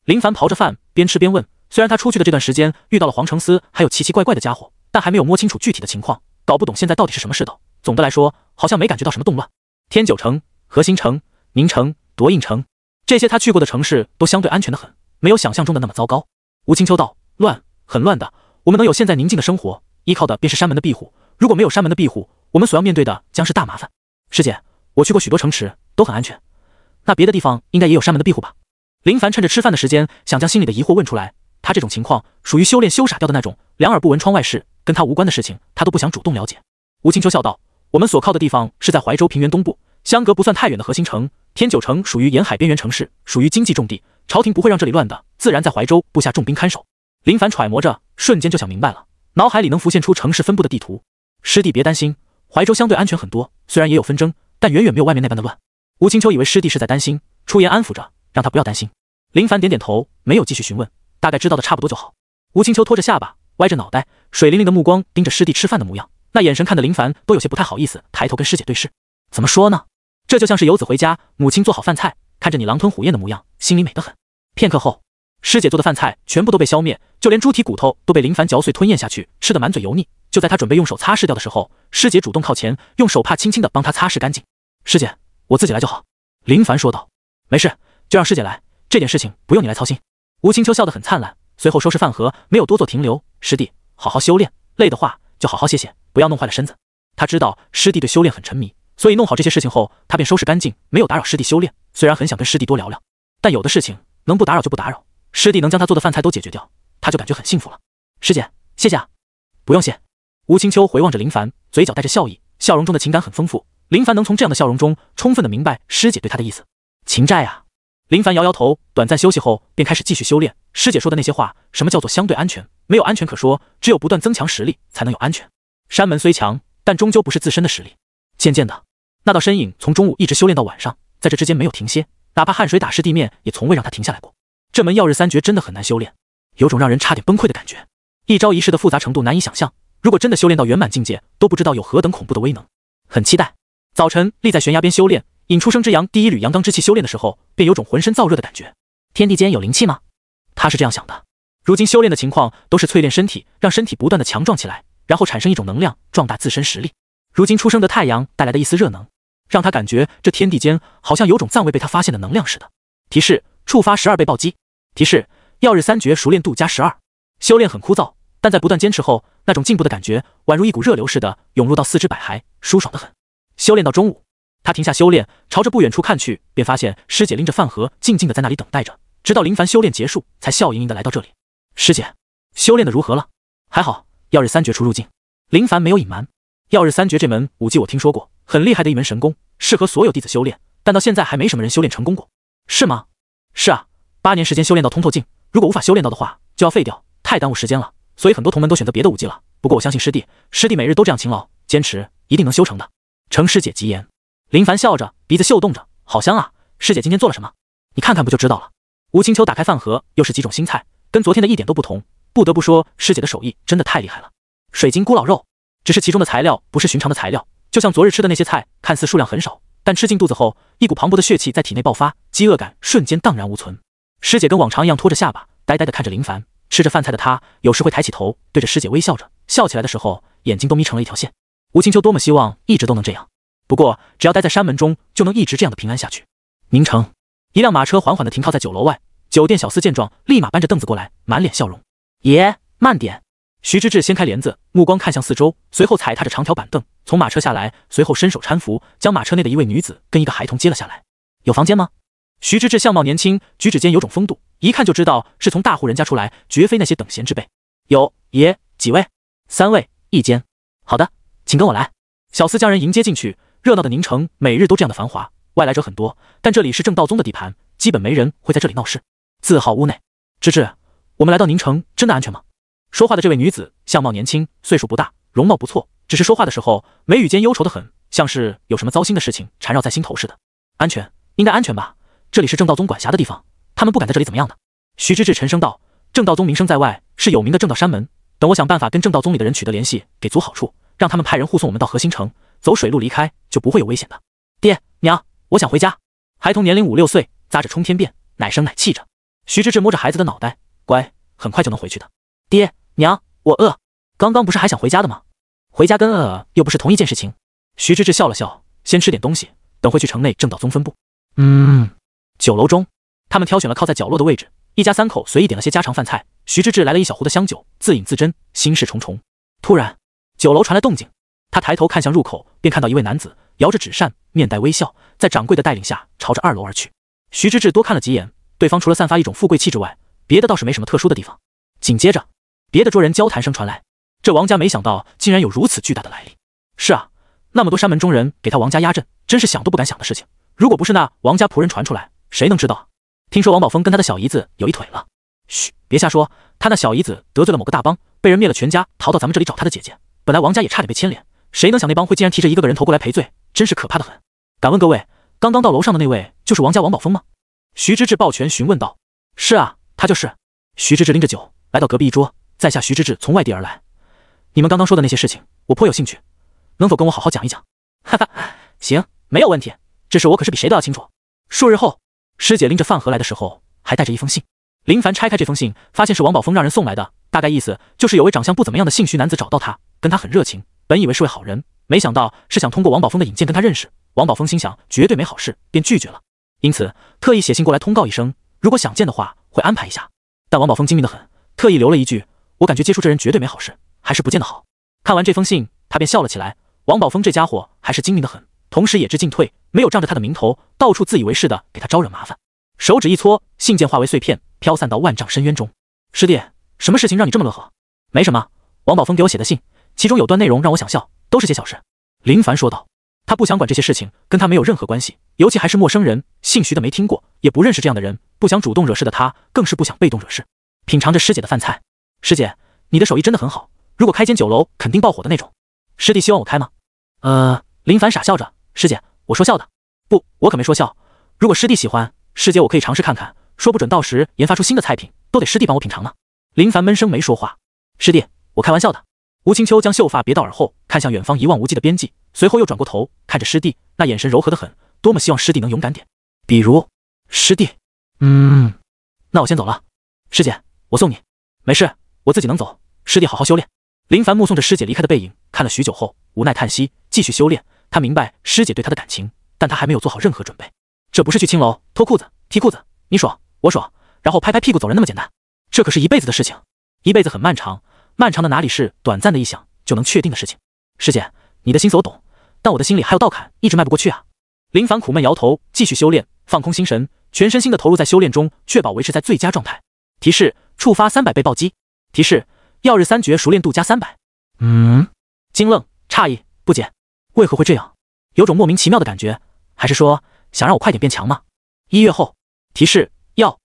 林凡刨着饭边吃边问，虽然他出去的这段时间遇到了黄承思还有奇奇怪怪的家伙，但还没有摸清楚具体的情况，搞不懂现在到底是什么世道。总的来说，好像没感觉到什么动乱。天九城、河心城、宁城、夺印城，这些他去过的城市都相对安全的很，没有想象中的那么糟糕。吴青秋道：乱，很乱的。我们能有现在宁静的生活，依靠的便是山门的庇护。如果没有山门的庇护，我们所要面对的将是大麻烦。师姐，我去过许多城池，都很安全。那别的地方应该也有山门的庇护吧？林凡趁着吃饭的时间，想将心里的疑惑问出来。他这种情况属于修炼羞傻掉的那种，两耳不闻窗外事，跟他无关的事情，他都不想主动了解。吴青秋笑道：我们所靠的地方是在怀州平原东部，相隔不算太远的河心城。天九城属于沿海边缘城市，属于经济重地，朝廷不会让这里乱的，自然在怀州布下重兵看守。林凡揣摩着，瞬间就想明白了，脑海里能浮现出城市分布的地图。师弟别担心，怀州相对安全很多，虽然也有纷争，但远远没有外面那般的乱。吴青秋以为师弟是在担心，出言安抚着，让他不要担心。林凡点点头，没有继续询问，大概知道的差不多就好。吴青秋拖着下巴，歪着脑袋，水灵灵的目光盯着师弟吃饭的模样，那眼神看得林凡都有些不太好意思抬头跟师姐对视。怎么说呢？这就像是游子回家，母亲做好饭菜，看着你狼吞虎咽的模样，心里美得很。片刻后，师姐做的饭菜全部都被消灭，就连猪蹄骨头都被林凡嚼碎吞咽下去，吃得满嘴油腻。就在他准备用手擦拭掉的时候，师姐主动靠前，用手帕轻轻地帮他擦拭干净。师姐，我自己来就好。林凡说道。没事，就让师姐来，这点事情不用你来操心。吴青秋笑得很灿烂，随后收拾饭盒，没有多做停留。师弟，好好修炼，累的话就好好歇歇，不要弄坏了身子。他知道师弟对修炼很沉迷，所以弄好这些事情后，他便收拾干净，没有打扰师弟修炼。虽然很想跟师弟多聊聊，但有的事情能不打扰就不打扰。师弟能将他做的饭菜都解决掉，他就感觉很幸福了。师姐，谢谢啊。不用谢。吴青秋回望着林凡，嘴角带着笑意，笑容中的情感很丰富。林凡能从这样的笑容中充分的明白师姐对他的意思。情债啊。林凡摇摇头，短暂休息后便开始继续修炼。师姐说的那些话，什么叫做相对安全？没有安全可说，只有不断增强实力才能有安全。山门虽强，但终究不是自身的实力。渐渐的，那道身影从中午一直修炼到晚上，在这之间没有停歇，哪怕汗水打湿地面，也从未让他停下来过。这门曜日三诀真的很难修炼，有种让人差点崩溃的感觉。一招一式的复杂程度难以想象，如果真的修炼到圆满境界，都不知道有何等恐怖的威能。很期待。早晨立在悬崖边修炼，引出生之阳第一缕阳刚之气修炼的时候，便有种浑身燥热的感觉。天地间有灵气吗？他是这样想的。如今修炼的情况都是淬炼身体，让身体不断的强壮起来，然后产生一种能量，壮大自身实力。如今出生的太阳带来的一丝热能，让他感觉这天地间好像有种暂未被他发现的能量似的。提示：触发12倍暴击。提示：曜日三诀熟练度加12。修炼很枯燥，但在不断坚持后，那种进步的感觉宛如一股热流似的涌入到四肢百骸，舒爽得很。修炼到中午，他停下修炼，朝着不远处看去，便发现师姐拎着饭盒静静的在那里等待着，直到林凡修炼结束，才笑盈盈的来到这里。师姐，修炼的如何了？还好，曜日三诀初入境。林凡没有隐瞒。曜日三诀这门武技我听说过，很厉害的一门神功，适合所有弟子修炼，但到现在还没什么人修炼成功过。是吗？是啊，8年时间修炼到通透境，如果无法修炼到的话，就要废掉，太耽误时间了，所以很多同门都选择别的武技了。不过我相信师弟每日都这样勤劳坚持，一定能修成的。承师姐吉言。林凡笑着，鼻子嗅动着，好香啊！师姐今天做了什么？你看看不就知道了。吴青秋打开饭盒，又是几种新菜，跟昨天的一点都不同。不得不说，师姐的手艺真的太厉害了。水晶咕老肉，只是其中的材料不是寻常的材料，就像昨日吃的那些菜，看似数量很少，但吃进肚子后，一股磅礴的血气在体内爆发，饥饿感瞬间荡然无存。师姐跟往常一样拖着下巴，呆呆地看着林凡。吃着饭菜的她，有时会抬起头，对着师姐微笑着，笑起来的时候，眼睛都眯成了一条线。吴青秋多么希望一直都能这样，不过只要待在山门中，就能一直这样的平安下去。宁城，一辆马车缓缓地停靠在酒楼外，酒店小厮见状，立马搬着凳子过来，满脸笑容。爷，慢点。徐之志掀开帘子，目光看向四周，随后踩踏着长条板凳从马车下来，随后伸手搀扶，将马车内的一位女子跟一个孩童接了下来。有房间吗？徐之志相貌年轻，举止间有种风度，一看就知道是从大户人家出来，绝非那些等闲之辈。有，爷，几位？3位，一间。好的，请跟我来。小厮将人迎接进去。热闹的宁城每日都这样的繁华，外来者很多，但这里是正道宗的地盘，基本没人会在这里闹事。自号屋内。之志，我们来到宁城真的安全吗？说话的这位女子相貌年轻，岁数不大，容貌不错，只是说话的时候眉宇间忧愁得很，像是有什么糟心的事情缠绕在心头似的。安全，应该安全吧？这里是正道宗管辖的地方，他们不敢在这里怎么样的。徐之志沉声道：“正道宗名声在外，是有名的正道山门。等我想办法跟正道宗里的人取得联系，给足好处，让他们派人护送我们到核心城，走水路离开，就不会有危险的。”爹娘，我想回家。孩童年龄5、6岁，扎着冲天辫，奶声奶气着。徐之志摸着孩子的脑袋，乖，很快就能回去的。爹娘，我饿。刚刚不是还想回家的吗？回家跟饿又不是同一件事情。徐之志笑了笑，先吃点东西，等会去城内正道宗分部。酒楼中，他们挑选了靠在角落的位置，一家3口随意点了些家常饭菜。徐之志来了一小壶的香酒，自饮自斟，心事重重。突然，酒楼传来动静，他抬头看向入口，便看到一位男子摇着纸扇，面带微笑，在掌柜的带领下朝着2楼而去。徐之志多看了几眼，对方除了散发一种富贵气质外，别的倒是没什么特殊的地方。紧接着，别的桌人交谈声传来，这王家没想到竟然有如此巨大的来历。是啊，那么多山门中人给他王家压阵，真是想都不敢想的事情。如果不是那王家仆人传出来，谁能知道？听说王宝峰跟他的小姨子有一腿了。嘘，别瞎说，他那小姨子得罪了某个大帮，被人灭了全家，逃到咱们这里找他的姐姐。本来王家也差点被牵连，谁能想那帮会竟然提着一个个人头过来赔罪，真是可怕的很。敢问各位，刚刚到楼上的那位就是王家王宝峰吗？徐之志抱拳询问道。是啊，他就是。徐之志拎着酒来到隔壁一桌，在下徐之志从外地而来。你们刚刚说的那些事情，我颇有兴趣，能否跟我好好讲一讲？哈哈，行，没有问题。这事我可是比谁都要清楚。数日后，师姐拎着饭盒来的时候，还带着一封信。林凡拆开这封信，发现是王宝峰让人送来的，大概意思就是有位长相不怎么样的姓徐男子找到他，跟他很热情，本以为是位好人，没想到是想通过王宝峰的引荐跟他认识。王宝峰心想绝对没好事，便拒绝了，因此特意写信过来通告一声，如果想见的话会安排一下。但王宝峰精明得很，特意留了一句，我感觉接触这人绝对没好事，还是不见得好。看完这封信，他便笑了起来。王宝峰这家伙还是精明得很，同时也知进退，没有仗着他的名头到处自以为是的给他招惹麻烦。手指一搓，信件化为碎片，飘散到万丈深渊中。师弟，什么事情让你这么乐呵？没什么，王宝峰给我写的信，其中有段内容让我想笑，都是些小事。林凡说道。他不想管这些事情，跟他没有任何关系，尤其还是陌生人，姓徐的没听过，也不认识这样的人，不想主动惹事的他，更是不想被动惹事。品尝着师姐的饭菜，师姐，你的手艺真的很好，如果开间酒楼，肯定爆火的那种。师弟希望我开吗？林凡傻笑着，师姐，我说笑的。不，我可没说笑。如果师弟喜欢，师姐我可以尝试看看，说不准到时研发出新的菜品，都得师弟帮我品尝呢。林凡闷声没说话。师弟，我开玩笑的。吴清秋将秀发别到耳后，看向远方一望无际的边际，随后又转过头看着师弟，那眼神柔和得很，多么希望师弟能勇敢点。比如，师弟，那我先走了。师姐，我送你。没事，我自己能走。师弟好好修炼。林凡目送着师姐离开的背影，看了许久后，无奈叹息，继续修炼。他明白师姐对他的感情，但他还没有做好任何准备。这不是去青楼脱裤子、踢裤子，你爽我爽，然后拍拍屁股走人那么简单。这可是一辈子的事情，一辈子很漫长，漫长的哪里是短暂的一想就能确定的事情。师姐，你的心思我懂，但我的心里还有道坎，一直迈不过去啊。林凡苦闷摇头，继续修炼，放空心神，全身心的投入在修炼中，确保维持在最佳状态。提示：触发300倍暴击。提示：曜日3绝熟练度加300。惊愣、诧异、不解，为何会这样？有种莫名其妙的感觉，还是说想让我快点变强吗？1月后。提示：曜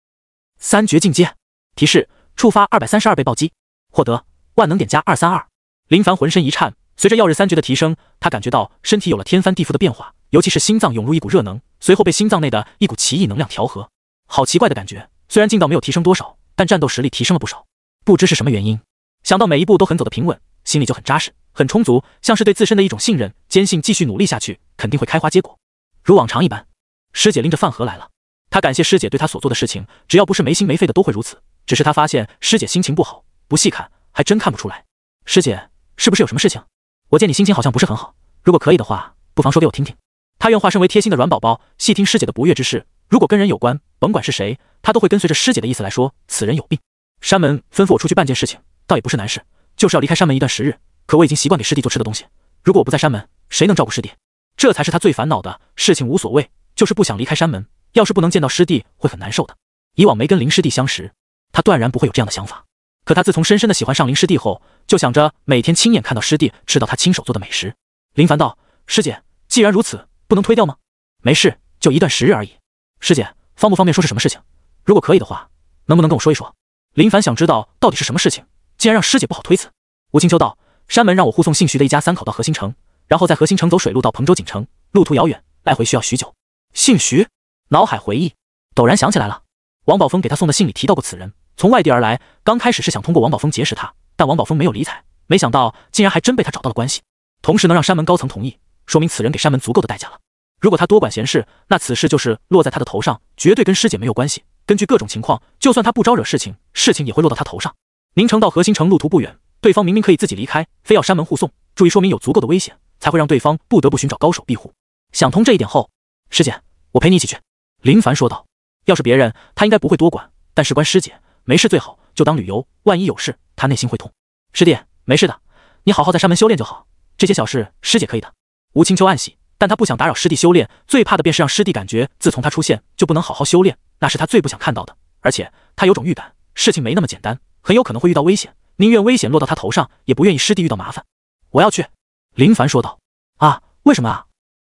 3绝进阶。提示：触发232倍暴击，获得万能点加232。林凡浑身一颤，随着曜日3绝的提升，他感觉到身体有了天翻地覆的变化，尤其是心脏涌入一股热能，随后被心脏内的一股奇异能量调和。好奇怪的感觉，虽然劲道没有提升多少，但战斗实力提升了不少。不知是什么原因，想到每一步都很走得平稳，心里就很扎实，很充足，像是对自身的一种信任，坚信继续努力下去肯定会开花结果。如往常一般，师姐拎着饭盒来了，他感谢师姐对他所做的事情，只要不是没心没肺的都会如此，只是他发现师姐心情不好，不细看还真看不出来。师姐是不是有什么事情？我见你心情好像不是很好，如果可以的话，不妨说给我听听。他愿化身为贴心的软宝宝，细听师姐的不悦之事，如果跟人有关，甭管是谁，他都会跟随着师姐的意思来说，此人有病。山门吩咐我出去办件事情，倒也不是难事，就是要离开山门一段时日，可我已经习惯给师弟做吃的东西，如果我不在山门，谁能照顾师弟？这才是他最烦恼的事情，无所谓，就是不想离开山门，要是不能见到师弟会很难受的。以往没跟林师弟相识，他断然不会有这样的想法，可他自从深深的喜欢上林师弟后，就想着每天亲眼看到师弟吃到他亲手做的美食。林凡道：师姐，既然如此，不能推掉吗？没事，就一段时日而已。师姐，方不方便说是什么事情？如果可以的话，能不能跟我说一说？林凡想知道到底是什么事情，竟然让师姐不好推辞。吴青秋道：山门让我护送姓徐的一家3口到河心城，然后在河心城走水路到彭州锦城，路途遥远，来回需要许久。姓徐，脑海回忆，陡然想起来了，王宝峰给他送的信里提到过此人，从外地而来，刚开始是想通过王宝峰结识他，但王宝峰没有理睬，没想到竟然还真被他找到了关系，同时能让山门高层同意，说明此人给山门足够的代价了。如果他多管闲事，那此事就是落在他的头上，绝对跟师姐没有关系。根据各种情况，就算他不招惹事情，事情也会落到他头上。宁城到河心城路途不远，对方明明可以自己离开，非要山门护送，注意说明有足够的危险，才会让对方不得不寻找高手庇护。想通这一点后，师姐，我陪你一起去。林凡说道。要是别人，他应该不会多管，但事关师姐，没事最好就当旅游，万一有事，他内心会痛。师弟，没事的，你好好在山门修炼就好，这些小事师姐可以的。吴青秋暗喜，但他不想打扰师弟修炼，最怕的便是让师弟感觉自从他出现就不能好好修炼，那是他最不想看到的。而且他有种预感，事情没那么简单，很有可能会遇到危险，宁愿危险落到他头上，也不愿意师弟遇到麻烦。我要去。林凡说道。啊，为什么啊？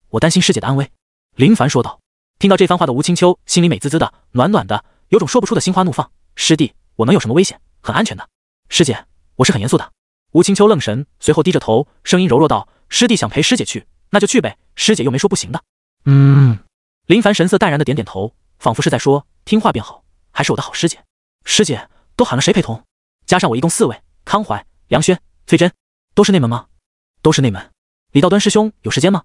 我担心师姐的安危。林凡说道。听到这番话的吴青秋心里美滋滋的，暖暖的，有种说不出的心花怒放。师弟，我能有什么危险？很安全的。师姐，我是很严肃的。吴青秋愣神，随后低着头，声音柔弱道：师弟想陪师姐去，那就去呗，师姐又没说不行的。林凡神色淡然的点点头，仿佛是在说听话便好，还是我的好师姐。师姐都喊了谁陪同？加上我一共4位，康怀、梁轩、崔真，都是内门吗？都是内门。李道端师兄有时间吗？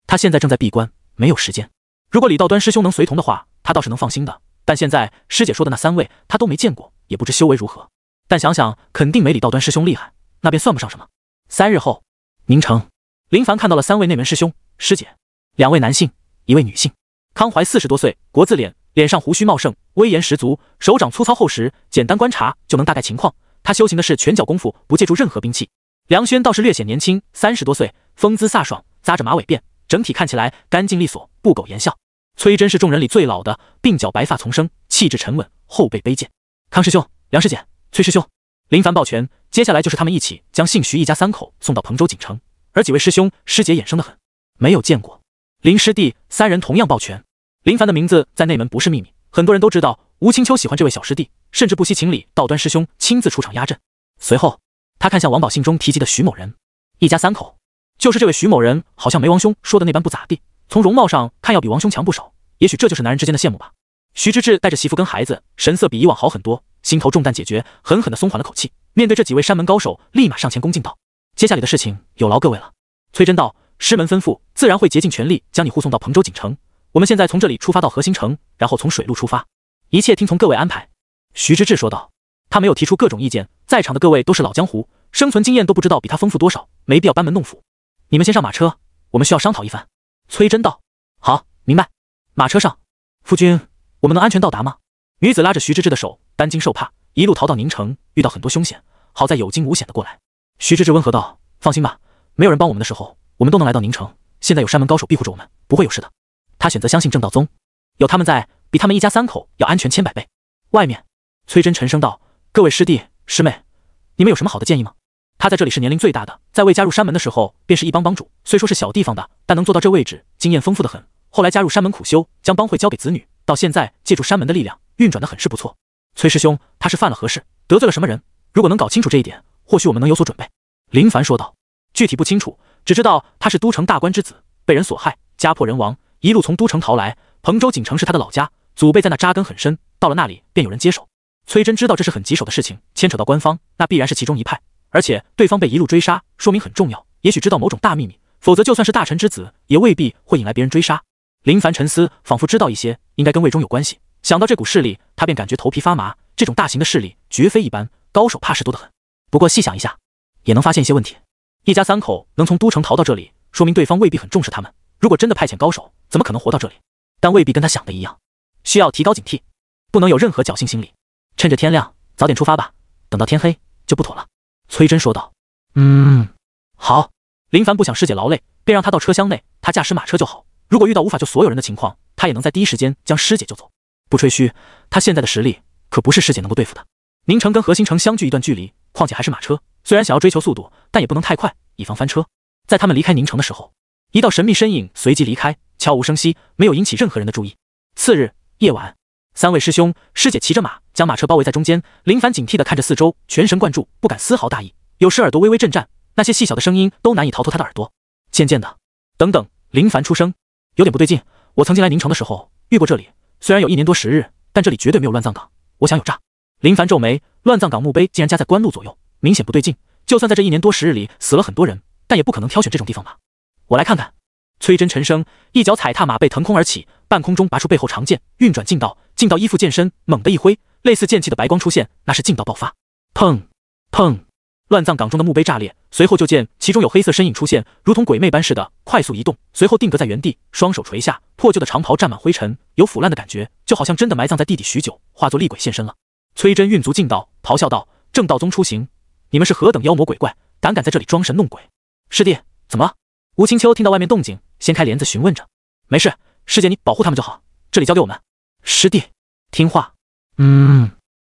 他现在正在闭关，没有时间。如果李道端师兄能随同的话，他倒是能放心的，但现在师姐说的那3位他都没见过，也不知修为如何，但想想肯定没李道端师兄厉害，那便算不上什么。3日后，宁城，林凡看到了3位内门师兄师姐，2位男性，1位女性。康怀40多岁，国字脸，脸上胡须茂盛，威严十足，手掌粗糙厚实，简单观察就能大概情况。他修行的是拳脚功夫，不借助任何兵器。梁轩倒是略显年轻，30多岁，风姿飒爽，扎着马尾辫，整体看起来干净利索，不苟言笑。崔真是众人里最老的，鬓角白发丛生，气质沉稳，后背卑贱。康师兄、梁师姐、崔师兄，林凡抱拳，接下来就是他们一起将姓徐一家3口送到彭州锦城，而几位师兄师姐眼生得很，没有见过。林师弟3人同样抱拳。林凡的名字在内门不是秘密，很多人都知道吴青秋喜欢这位小师弟，甚至不惜请李道端师兄亲自出场压阵。随后他看向王宝信中提及的徐某人，一家3口，就是这位徐某人，好像没王兄说的那般不咋地，从容貌上看要比王兄强不少，也许这就是男人之间的羡慕吧。徐之志带着媳妇跟孩子，神色比以往好很多，心头重担解决，狠狠地松缓了口气，面对这几位山门高手，立马上前恭敬道：接下来的事情有劳各位了。崔真道：师门吩咐，自然会竭尽全力将你护送到彭州锦城，我们现在从这里出发到河心城，然后从水路出发，一切听从各位安排。徐之志说道。他没有提出各种意见，在场的各位都是老江湖，生存经验都不知道比他丰富多少，没必要班门弄斧。你们先上马车，我们需要商讨一番。崔真道：好，明白。马车上。夫君，我们能安全到达吗？女子拉着徐之志的手，担惊受怕，一路逃到宁城，遇到很多凶险，好在有惊无险的过来。徐之志温和道：放心吧，没有人帮我们的时候，我们都能来到宁城，现在有山门高手庇护着我们，不会有事的。他选择相信正道宗，有他们在，比他们一家3口要安全千百倍。外面，崔真沉声道：各位师弟师妹，你们有什么好的建议吗？他在这里是年龄最大的，在未加入山门的时候便是一帮帮主，虽说是小地方的，但能做到这位置，经验丰富的很。后来加入山门苦修，将帮会交给子女，到现在借助山门的力量，运转的很是不错。崔师兄，他是犯了何事，得罪了什么人？如果能搞清楚这一点，或许我们能有所准备。林凡说道。具体不清楚，只知道他是都城大官之子，被人所害，家破人亡，一路从都城逃来。彭州锦城是他的老家，祖辈在那扎根很深，到了那里便有人接手。崔真知道这是很棘手的事情，牵扯到官方，那必然是其中一派，而且对方被一路追杀，说明很重要，也许知道某种大秘密，否则就算是大臣之子，也未必会引来别人追杀。林凡沉思，仿佛知道一些，应该跟魏忠有关系。想到这股势力，他便感觉头皮发麻，这种大型的势力绝非一般，高手怕是多得很。不过细想一下，也能发现一些问题。一家3口能从都城逃到这里，说明对方未必很重视他们，如果真的派遣高手，怎么可能活到这里？但未必跟他想的一样，需要提高警惕，不能有任何侥幸心理。趁着天亮，早点出发吧，等到天黑就不妥了。崔真说道。好。林凡不想师姐劳累，便让她到车厢内，他驾驶马车就好。如果遇到无法救所有人的情况，他也能在第一时间将师姐救走。不吹嘘，他现在的实力可不是师姐能够对付的。宁城跟河心城相距一段距离，况且还是马车，虽然想要追求速度，但也不能太快，以防翻车。在他们离开宁城的时候，一道神秘身影随即离开，悄无声息，没有引起任何人的注意。次日夜晚， 3位师兄师姐骑着马，将马车包围在中间。林凡警惕地看着四周，全神贯注，不敢丝毫大意，有时耳朵微微震颤，那些细小的声音都难以逃脱他的耳朵。渐渐的，等等，林凡出声，有点不对劲。我曾经来宁城的时候遇过这里，虽然有1年多时日，但这里绝对没有乱葬岗，我想有诈。林凡皱眉，乱葬岗墓碑竟然夹在官路左右，明显不对劲。就算在这1年多时日里死了很多人，但也不可能挑选这种地方吧？我来看看。崔真沉声，一脚踩踏马背腾空而起，半空中拔出背后长剑，运转劲道，劲道依附剑身，猛地一挥，类似剑气的白光出现，那是劲道爆发。砰砰！乱葬岗中的墓碑炸裂，随后就见其中有黑色身影出现，如同鬼魅般似的快速移动，随后定格在原地，双手垂下，破旧的长袍沾满灰尘，有腐烂的感觉，就好像真的埋葬在地底许久，化作厉鬼现身了。崔真运足劲道，咆哮道：“正道宗出行，你们是何等妖魔鬼怪，敢在这里装神弄鬼？”师弟，怎么了？吴青秋听到外面动静，掀开帘子询问着。没事，师姐你保护他们就好，这里交给我们。师弟，听话。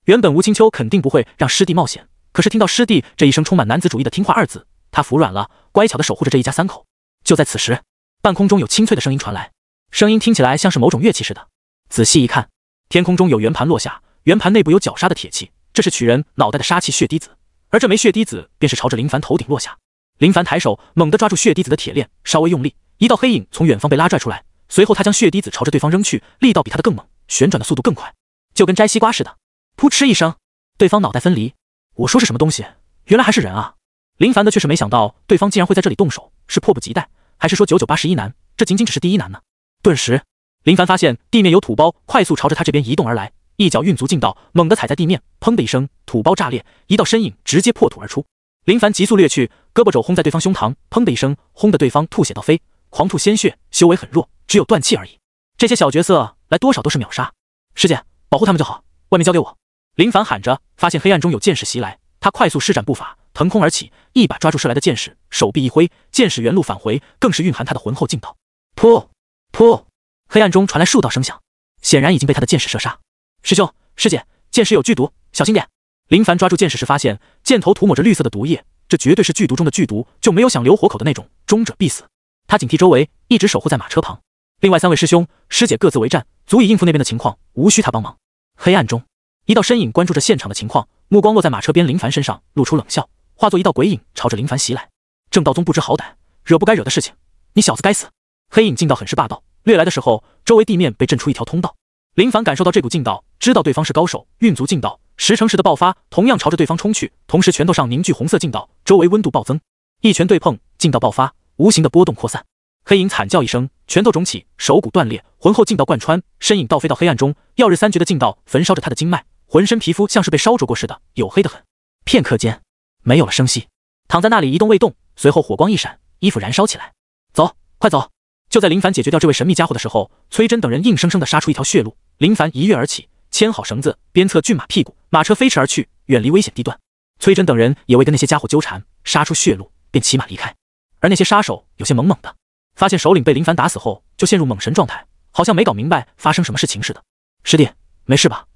原本吴青秋肯定不会让师弟冒险，可是听到师弟这一声充满男子主义的听话2字，他服软了，乖巧地守护着这一家3口。就在此时，半空中有清脆的声音传来，声音听起来像是某种乐器似的。仔细一看，天空中有圆盘落下，圆盘内部有绞杀的铁器，这是取人脑袋的杀气血滴子，而这枚血滴子便是朝着林凡头顶落下。林凡抬手猛地抓住血滴子的铁链，稍微用力，一道黑影从远方被拉拽出来，随后他将血滴子朝着对方扔去，力道比他的更猛，旋转的速度更快，就跟摘西瓜似的。噗嗤一声，对方脑袋分离。我说是什么东西？原来还是人啊！林凡的却是没想到对方竟然会在这里动手，是迫不及待，还是说9981难？这仅仅只是第1难呢？顿时，林凡发现地面有土包快速朝着他这边移动而来，一脚运足劲道，猛地踩在地面，砰的一声，土包炸裂，一道身影直接破土而出。林凡急速掠去，胳膊肘轰在对方胸膛，砰的一声，轰得对方吐血倒飞，狂吐鲜血，修为很弱，只有断气而已。这些小角色来多少都是秒杀。师姐，保护他们就好，外面交给我。林凡喊着，发现黑暗中有剑士袭来，他快速施展步伐，腾空而起，一把抓住射来的剑士，手臂一挥，剑士原路返回，更是蕴含他的浑厚劲道。噗噗！黑暗中传来数道声响，显然已经被他的剑士射杀。师兄师姐，剑士有剧毒，小心点。林凡抓住剑士时发现剑头涂抹着绿色的毒液，这绝对是剧毒中的剧毒，就没有想留活口的那种，终者必死。他警惕周围，一直守护在马车旁。另外3位师兄师姐各自为战，足以应付那边的情况，无需他帮忙。黑暗中，一道身影关注着现场的情况，目光落在马车边林凡身上，露出冷笑，化作一道鬼影朝着林凡袭来。正道宗不知好歹，惹不该惹的事情，你小子该死！黑影劲道很是霸道，掠来的时候，周围地面被震出一条通道。林凡感受到这股劲道，知道对方是高手，运足劲道，10成10的爆发，同样朝着对方冲去，同时拳头上凝聚红色劲道，周围温度暴增，一拳对碰，劲道爆发，无形的波动扩散。黑影惨叫一声，拳头肿起，手骨断裂，浑厚劲道贯穿，身影倒飞到黑暗中，耀日3绝的劲道焚烧着他的经脉，浑身皮肤像是被烧灼过似的，黝黑得很。片刻间，没有了声息，躺在那里一动未动。随后火光一闪，衣服燃烧起来。走，快走！就在林凡解决掉这位神秘家伙的时候，崔真等人硬生生地杀出一条血路。林凡一跃而起，牵好绳子，鞭策骏马屁股，马车飞驰而去，远离危险地段。崔真等人也未跟那些家伙纠缠，杀出血路，便骑马离开。而那些杀手有些懵懵的，发现首领被林凡打死后，就陷入懵神状态，好像没搞明白发生什么事情似的。师弟，没事吧？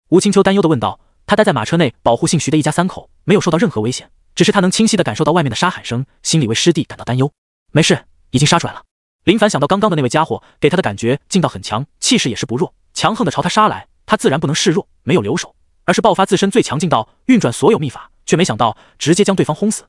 吴青秋担忧地问道。他待在马车内保护姓徐的一家3口，没有受到任何危险，只是他能清晰地感受到外面的杀喊声，心里为师弟感到担忧。没事，已经杀出来了。林凡想到刚刚的那位家伙给他的感觉劲道很强，气势也是不弱，强横地朝他杀来，他自然不能示弱，没有留手，而是爆发自身最强劲道，运转所有秘法，却没想到直接将对方轰死。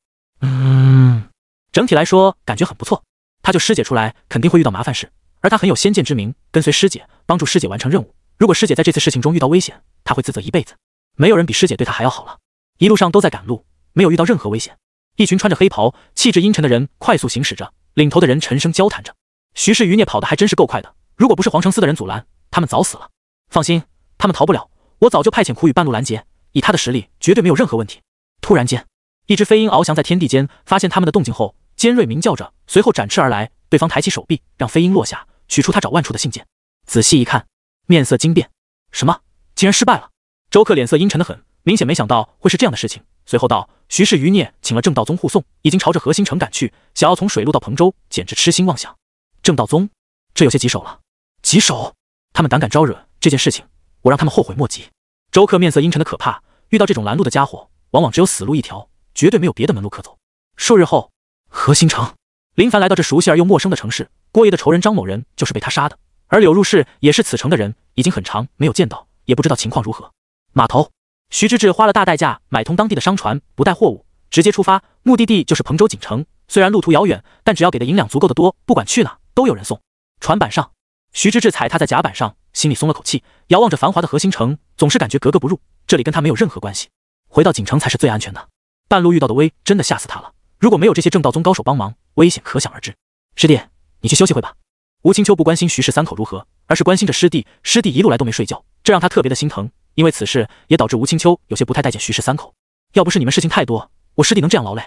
整体来说感觉很不错。他就师姐出来肯定会遇到麻烦事，而他很有先见之明，跟随师姐帮助师姐完成任务。如果师姐在这次事情中遇到危险，他会自责一辈子。没有人比师姐对他还要好了。一路上都在赶路，没有遇到任何危险。一群穿着黑袍气质阴沉的人快速行驶着，领头的人沉声交谈着。徐氏余孽跑得还真是够快的，如果不是皇城司的人阻拦，他们早死了。放心，他们逃不了，我早就派遣苦雨半路拦截，以他的实力绝对没有任何问题。突然间，一只飞鹰翱翔在天地间，发现他们的动静后，尖锐鸣叫着，随后展翅而来。对方抬起手臂，让飞鹰落下，取出他找万处的信件。仔细一看，面色惊变，什么？竟然失败了！周克脸色阴沉得很，明显没想到会是这样的事情。随后道：徐氏余孽请了正道宗护送，已经朝着河心城赶去，想要从水路到彭州，简直痴心妄想。正道宗，这有些棘手了。棘手？他们胆敢招惹这件事情，我让他们后悔莫及。周克面色阴沉的可怕，遇到这种拦路的家伙，往往只有死路一条，绝对没有别的门路可走。数日后，河心城，林凡来到这熟悉而又陌生的城市，郭爷的仇人张某人就是被他杀的，而柳入氏也是此城的人，已经很长没有见到，也不知道情况如何。码头，徐知志花了大代价买通当地的商船，不带货物，直接出发，目的地就是彭州锦城。虽然路途遥远，但只要给的银两足够的多，不管去哪都有人送。船板上，徐知志踩踏在甲板上，心里松了口气，遥望着繁华的河兴城，总是感觉格格不入，这里跟他没有任何关系。回到锦城才是最安全的。半路遇到的危真的吓死他了，如果没有这些正道宗高手帮忙，危险可想而知。师弟，你去休息会吧。吴青秋不关心徐氏三口如何，而是关心着师弟。师弟一路来都没睡觉，这让他特别的心疼。因为此事也导致吴青秋有些不太待见徐氏三口。要不是你们事情太多，我师弟能这样劳累？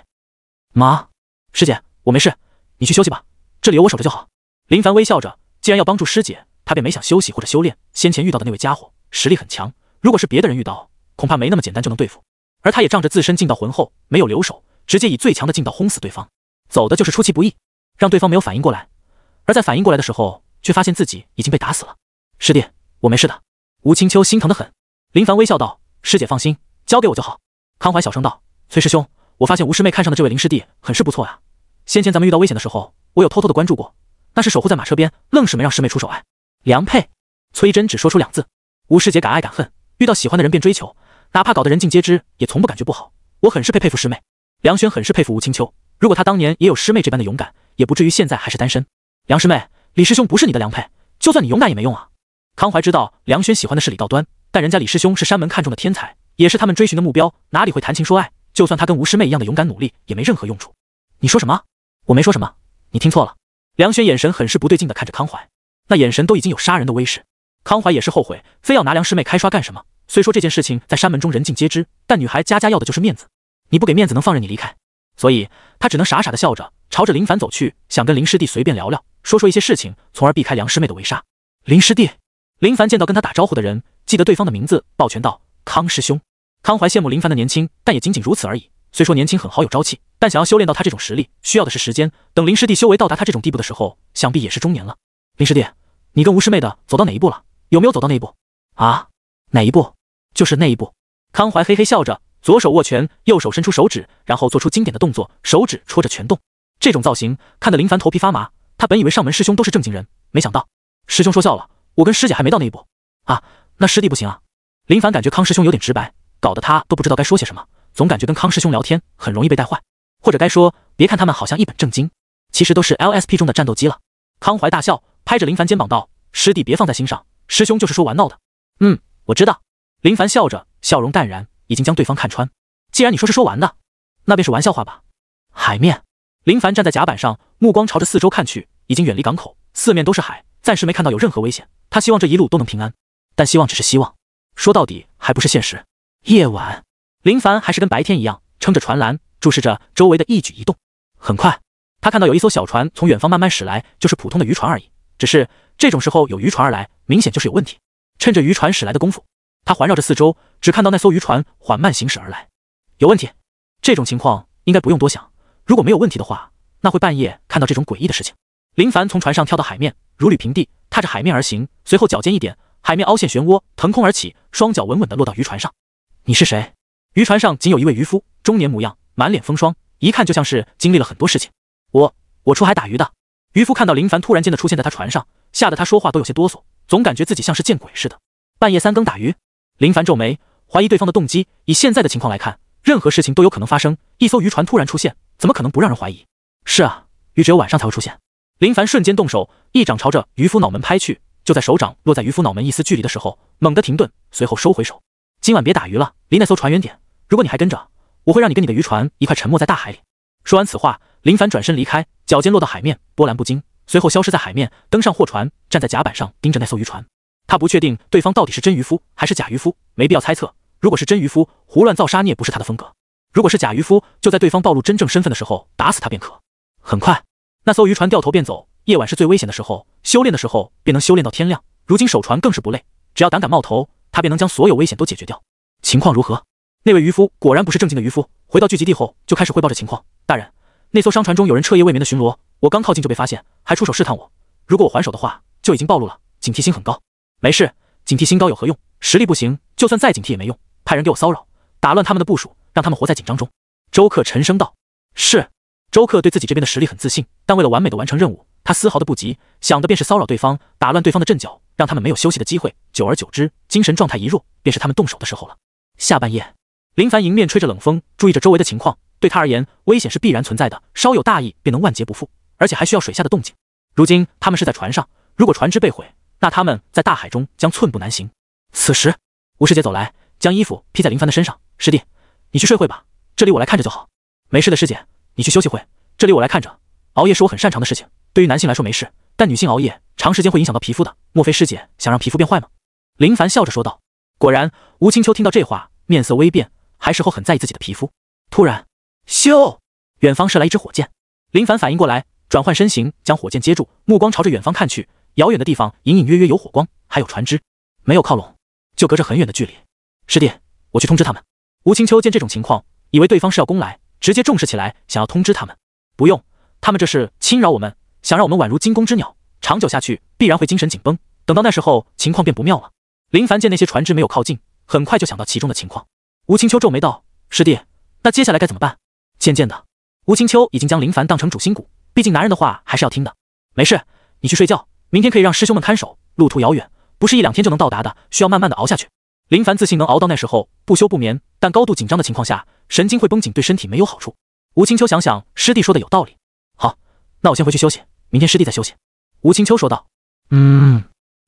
妈，师姐，我没事，你去休息吧，这里有我守着就好。林凡微笑着，既然要帮助师姐，他便没想休息或者修炼。先前遇到的那位家伙实力很强，如果是别的人遇到，恐怕没那么简单就能对付。而他也仗着自身劲道浑厚，没有留手，直接以最强的劲道轰死对方，走的就是出其不意，让对方没有反应过来。而在反应过来的时候，却发现自己已经被打死了。师弟，我没事的。吴青秋心疼得很。林凡微笑道：“师姐放心，交给我就好。”康怀小声道：“崔师兄，我发现吴师妹看上的这位林师弟很是不错呀。先前咱们遇到危险的时候，我有偷偷的关注过，那是守护在马车边，愣是没让师妹出手。”良配。崔真只说出2字。吴师姐敢爱敢恨，遇到喜欢的人便追求，哪怕搞得人尽皆知，也从不感觉不好。我很是佩服师妹。梁轩很是佩服吴青秋，如果他当年也有师妹这般的勇敢，也不至于现在还是单身。梁师妹，李师兄不是你的良配，就算你勇敢也没用啊。康怀知道梁轩喜欢的是李道端，但人家李师兄是山门看中的天才，也是他们追寻的目标，哪里会谈情说爱？就算他跟吴师妹一样的勇敢努力，也没任何用处。你说什么？我没说什么，你听错了。梁轩眼神很是不对劲的看着康怀，那眼神都已经有杀人的威势。康怀也是后悔，非要拿梁师妹开刷干什么？虽说这件事情在山门中人尽皆知，但女孩家要的就是面子，你不给面子能放任你离开？所以他只能傻傻的笑着，朝着林凡走去，想跟林师弟随便聊聊，说一些事情，从而避开梁师妹的围杀。林师弟，林凡见到跟他打招呼的人，记得对方的名字，抱拳道：“康师兄。”康怀羡慕林凡的年轻，但也仅仅如此而已。虽说年轻很好有朝气，但想要修炼到他这种实力，需要的是时间。等林师弟修为到达他这种地步的时候，想必也是中年了。林师弟，你跟吴师妹的走到哪一步了？有没有走到那一步？啊？哪一步？就是那一步。康怀嘿嘿笑着，左手握拳，右手伸出手指，然后做出经典的动作，手指戳着拳洞。这种造型看得林凡头皮发麻。他本以为上门师兄都是正经人，没想到师兄说笑了，我跟师姐还没到那一步啊。那师弟不行啊。林凡感觉康师兄有点直白，搞得他都不知道该说些什么，总感觉跟康师兄聊天很容易被带坏，或者该说，别看他们好像一本正经，其实都是 LSP 中的战斗机了。康怀大笑，拍着林凡肩膀道：“师弟别放在心上，师兄就是说玩闹的。”我知道。林凡笑着，笑容淡然，已经将对方看穿。既然你说是说玩的，那便是玩笑话吧。海面。林凡站在甲板上，目光朝着四周看去，已经远离港口，四面都是海，暂时没看到有任何危险。他希望这一路都能平安，但希望只是希望，说到底还不是现实。夜晚，林凡还是跟白天一样，撑着船栏，注视着周围的一举一动。很快，他看到有一艘小船从远方慢慢驶来，就是普通的渔船而已。只是这种时候有渔船而来，明显就是有问题。趁着渔船驶来的功夫，他环绕着四周，只看到那艘渔船缓慢行驶而来。有问题。这种情况应该不用多想，如果没有问题的话，那会半夜看到这种诡异的事情。林凡从船上跳到海面，如履平地，踏着海面而行，随后脚尖一点，海面凹陷漩涡，腾空而起，双脚稳稳地落到渔船上。你是谁？渔船上仅有一位渔夫，中年模样，满脸风霜，一看就像是经历了很多事情。我出海打鱼的。渔夫看到林凡突然间的出现在他船上，吓得他说话都有些哆嗦，总感觉自己像是见鬼似的。半夜3更打鱼。林凡皱眉，怀疑对方的动机。以现在的情况来看，任何事情都有可能发生，一艘渔船突然出现，怎么可能不让人怀疑？是啊，鱼只有晚上才会出现。林凡瞬间动手，一掌朝着渔夫脑门拍去，就在手掌落在渔夫脑门一丝距离的时候，猛地停顿，随后收回手。今晚别打鱼了，离那艘船远点，如果你还跟着，我会让你跟你的渔船一块沉没在大海里。说完此话，林凡转身离开，脚尖落到海面，波澜不惊，随后消失在海面，登上货船，站在甲板上盯着那艘渔船。他不确定对方到底是真渔夫还是假渔夫，没必要猜测。如果是真渔夫，胡乱造杀孽不是他的风格；如果是假渔夫，就在对方暴露真正身份的时候打死他便可。很快，那艘渔船掉头便走。夜晚是最危险的时候，修炼的时候便能修炼到天亮。如今守船更是不累，只要胆敢冒头，他便能将所有危险都解决掉。情况如何？那位渔夫果然不是正经的渔夫，回到聚集地后就开始汇报着情况。大人，那艘商船中有人彻夜未眠的巡逻，我刚靠近就被发现，还出手试探我。如果我还手的话，就已经暴露了，警惕心很高。没事，警惕心高有何用？实力不行，就算再警惕也没用。派人给我骚扰，打乱他们的部署，让他们活在紧张中。周克沉声道：“是。”周克对自己这边的实力很自信，但为了完美的完成任务，他丝毫的不急，想的便是骚扰对方，打乱对方的阵脚，让他们没有休息的机会，久而久之，精神状态一弱，便是他们动手的时候了。下半夜，林凡迎面吹着冷风，注意着周围的情况。对他而言，危险是必然存在的，稍有大意便能万劫不复，而且还需要水下的动静。如今他们是在船上，如果船只被毁，那他们在大海中将寸步难行。此时，吴师姐走来，将衣服披在林凡的身上。师弟，你去睡会吧，这里我来看着就好。没事的，师姐，你去休息会，这里我来看着。熬夜是我很擅长的事情，对于男性来说没事，但女性熬夜长时间会影响到皮肤的，莫非师姐想让皮肤变坏吗？林凡笑着说道。果然，吴青秋听到这话，面色微变，还是很在意自己的皮肤。突然，咻！远方射来一支火箭，林凡反应过来，转换身形将火箭接住，目光朝着远方看去，遥远的地方隐隐约约有火光，还有船只，没有靠拢，就隔着很远的距离。师弟，我去通知他们。吴青秋见这种情况，以为对方是要攻来，直接重视起来，想要通知他们。不用，他们这是侵扰我们，想让我们宛如惊弓之鸟，长久下去必然会精神紧绷，等到那时候情况便不妙了。林凡见那些船只没有靠近，很快就想到其中的情况。吴青秋皱眉道：师弟，那接下来该怎么办？渐渐的，吴青秋已经将林凡当成主心骨，毕竟男人的话还是要听的。没事，你去睡觉，明天可以让师兄们看守，路途遥远，不是1-2天就能到达的，需要慢慢的熬下去。林凡自信能熬到那时候，不休不眠，但高度紧张的情况下，神经会绷紧，对身体没有好处。吴青秋想想，师弟说的有道理。好，那我先回去休息，明天师弟再休息。吴青秋说道。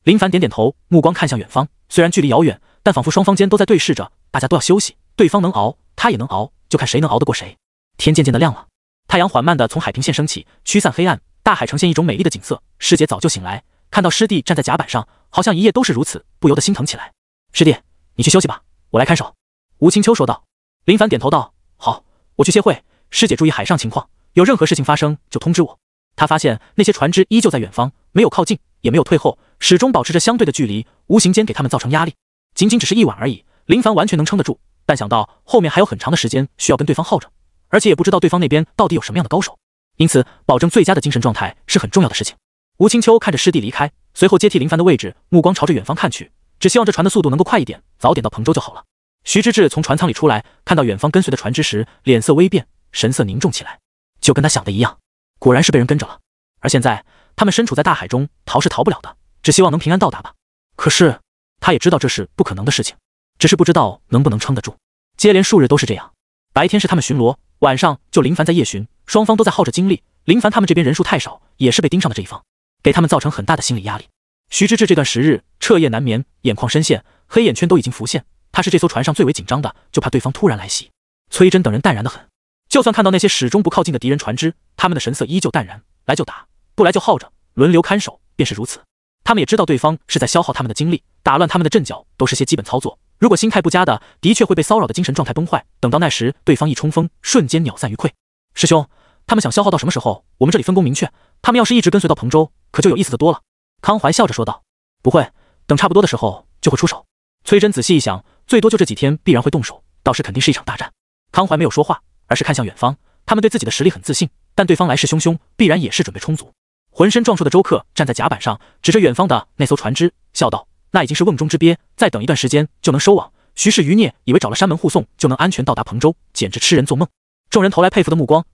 林凡点点头，目光看向远方，虽然距离遥远，但仿佛双方间都在对视着，大家都要休息，对方能熬，他也能熬，就看谁能熬得过谁。天渐渐的亮了，太阳缓慢地从海平线升起，驱散黑暗，大海呈现一种美丽的景色。师姐早就醒来，看到师弟站在甲板上，好像一夜都是如此，不由得心疼起来。师弟，你去休息吧，我来看守。吴青秋说道。林凡点头道：好，我去歇会，师姐注意海上情况，有任何事情发生就通知我。他发现那些船只依旧在远方，没有靠近，也没有退后，始终保持着相对的距离，无形间给他们造成压力。仅仅只是一晚而已，林凡完全能撑得住，但想到后面还有很长的时间需要跟对方耗着，而且也不知道对方那边到底有什么样的高手，因此保证最佳的精神状态是很重要的事情。吴青秋看着师弟离开，随后接替林凡的位置，目光朝着远方看去，只希望这船的速度能够快一点，早点到彭州就好了。徐之志从船舱里出来，看到远方跟随的船只时，脸色微变，神色凝重起来，就跟他想的一样，果然是被人跟着了。而现在他们身处在大海中，逃是逃不了的，只希望能平安到达吧。可是他也知道这是不可能的事情，只是不知道能不能撑得住。接连数日都是这样，白天是他们巡逻，晚上就林凡在夜巡，双方都在耗着精力。林凡他们这边人数太少，也是被盯上的这一方，给他们造成很大的心理压力。徐之志这段时日彻夜难眠，眼眶深陷，黑眼圈都已经浮现。他是这艘船上最为紧张的，就怕对方突然来袭。崔真等人淡然得很，就算看到那些始终不靠近的敌人船只，他们的神色依旧淡然，来就打，不来就耗着，轮流看守，便是如此。他们也知道对方是在消耗他们的精力，打乱他们的阵脚，都是些基本操作。如果心态不佳的，的确会被骚扰的精神状态崩坏。等到那时，对方一冲锋，瞬间鸟散于溃。师兄，他们想消耗到什么时候？我们这里分工明确，他们要是一直跟随到彭州，可就有意思的多了。康怀笑着说道。不会，等差不多的时候就会出手。崔真仔细一想，最多就这几天必然会动手，到时肯定是一场大战。康怀没有说话，而是看向远方。他们对自己的实力很自信，但对方来势汹汹，必然也是准备充足。浑身壮硕的周克站在甲板上，指着远方的那艘船只，笑道：那已经是瓮中之鳖，再等一段时间就能收网。徐氏余孽以为找了山门护送就能安全到达彭州，简直痴人做梦。众人投来佩服的目光。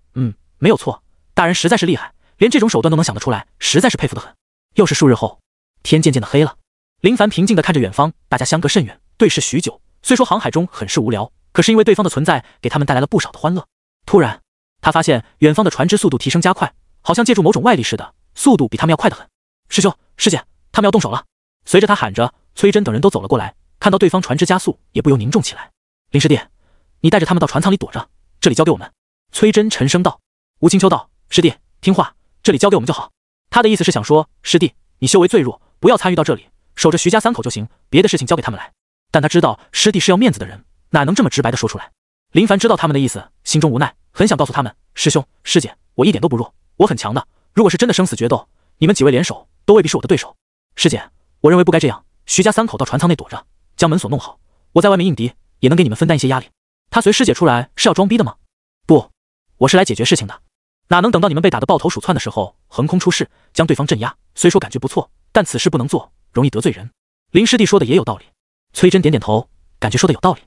没有错，大人实在是厉害，连这种手段都能想得出来，实在是佩服得很。又是数日后，天渐渐的黑了。林凡平静地看着远方，大家相隔甚远，对视许久。虽说航海中很是无聊，可是因为对方的存在，给他们带来了不少的欢乐。突然，他发现远方的船只速度提升加快，好像借助某种外力似的，速度比他们要快得很。师兄、师姐，他们要动手了！随着他喊着，崔真等人都走了过来，看到对方船只加速，也不由凝重起来。林师弟，你带着他们到船舱里躲着，这里交给我们。崔真沉声道。吴青秋道：师弟，听话，这里交给我们就好。他的意思是想说，师弟，你修为最弱，不要参与到这里，守着徐家3口就行，别的事情交给他们来。但他知道师弟是要面子的人，哪能这么直白的说出来。林凡知道他们的意思，心中无奈，很想告诉他们，师兄、师姐，我一点都不弱，我很强的，如果是真的生死决斗，你们几位联手都未必是我的对手。师姐，我认为不该这样，徐家3口到船舱内躲着，将门锁弄好，我在外面应敌，也能给你们分担一些压力。他随师姐出来是要装逼的吗？不，我是来解决事情的。哪能等到你们被打得抱头鼠窜的时候，横空出世，将对方镇压？虽说感觉不错，但此事不能做，容易得罪人。林师弟说的也有道理。崔真点点头，感觉说的有道理。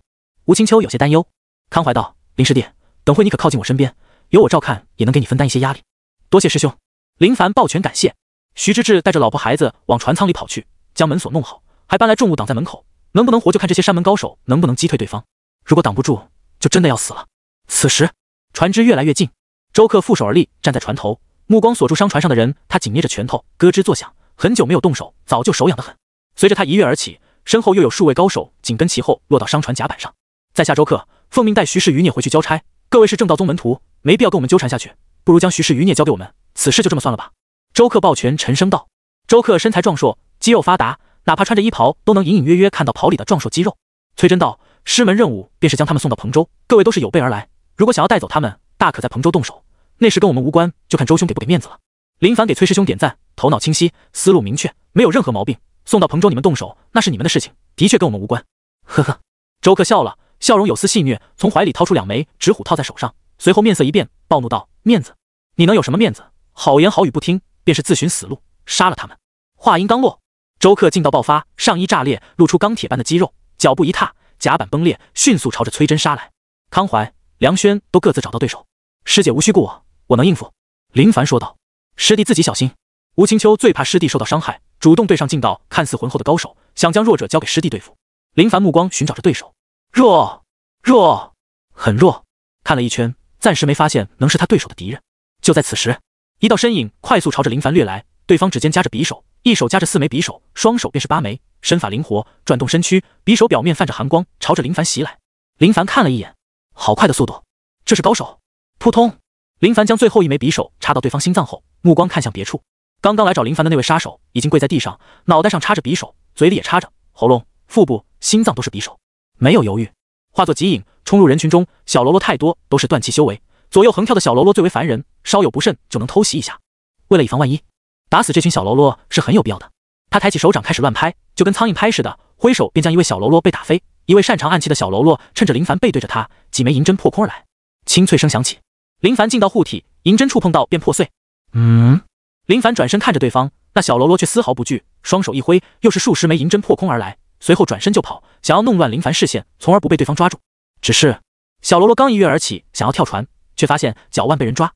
吴青秋有些担忧。康怀道：林师弟，等会你可靠近我身边，有我照看，也能给你分担一些压力。多谢师兄。林凡抱拳感谢。徐之志带着老婆孩子往船舱里跑去，将门锁弄好，还搬来重物挡在门口，能不能活就看这些山门高手能不能击退对方。如果挡不住，就真的要死了。此时，船只越来越近，周克负手而立，站在船头，目光锁住商船上的人，他紧捏着拳头，咯吱作响，很久没有动手，早就手痒得很。随着他一跃而起，身后又有数位高手紧跟其后落到商船甲板上。在下周克，奉命带徐氏余孽回去交差，各位是正道宗门徒，没必要跟我们纠缠下去，不如将徐氏余孽交给我们，此事就这么算了吧。周克抱拳沉声道。周克身材壮硕，肌肉发达，哪怕穿着衣袍都能隐隐约约看到袍里的壮硕肌肉。崔真道，师门任务便是将他们送到彭州，各位都是有备而来，如果想要带走他们，大可在彭州动手，那事跟我们无关，就看周兄给不给面子了。林凡给崔师兄点赞，头脑清晰，思路明确，没有任何毛病。送到彭州你们动手，那是你们的事情，的确跟我们无关。呵呵，周克笑了，笑容有丝戏谑，从怀里掏出2枚纸虎套在手上，随后面色一变，暴怒道：面子？你能有什么面子？好言好语不听，便是自寻死路，杀了他们。话音刚落，周克劲道爆发，上衣炸裂，露出钢铁般的肌肉，脚步一踏，甲板崩裂，迅速朝着崔真杀来。康怀、梁轩都各自找到对手。师姐无需顾我，我能应付。林凡说道。师弟自己小心。吴青秋最怕师弟受到伤害，主动对上劲道看似浑厚的高手，想将弱者交给师弟对付。林凡目光寻找着对手，弱，很弱，看了一圈，暂时没发现能是他对手的敌人。就在此时，一道身影快速朝着林凡掠来，对方指尖夹着匕首，一手夹着4枚匕首，双手便是8枚，身法灵活，转动身躯，匕首表面泛着寒光，朝着林凡袭来。林凡看了一眼，好快的速度，这是高手！扑通，林凡将最后1枚匕首插到对方心脏后，目光看向别处。刚刚来找林凡的那位杀手已经跪在地上，脑袋上插着匕首，嘴里也插着，喉咙、腹部、心脏都是匕首，没有犹豫，化作极影冲入人群中。小喽啰太多，都是断气修为，左右横跳的小喽啰最为烦人，稍有不慎就能偷袭一下。为了以防万一，打死这群小喽啰是很有必要的。他抬起手掌开始乱拍，就跟苍蝇拍似的，挥手便将一位小喽啰被打飞。一位擅长暗器的小喽啰趁着林凡背对着他，几枚银针破空而来，清脆声响起，林凡劲道护体，银针触碰到便破碎。林凡转身看着对方，那小喽啰却丝毫不惧，双手一挥，又是数十枚银针破空而来，随后转身就跑，想要弄乱林凡视线，从而不被对方抓住。只是小喽啰刚一跃而起，想要跳船，却发现脚腕被人抓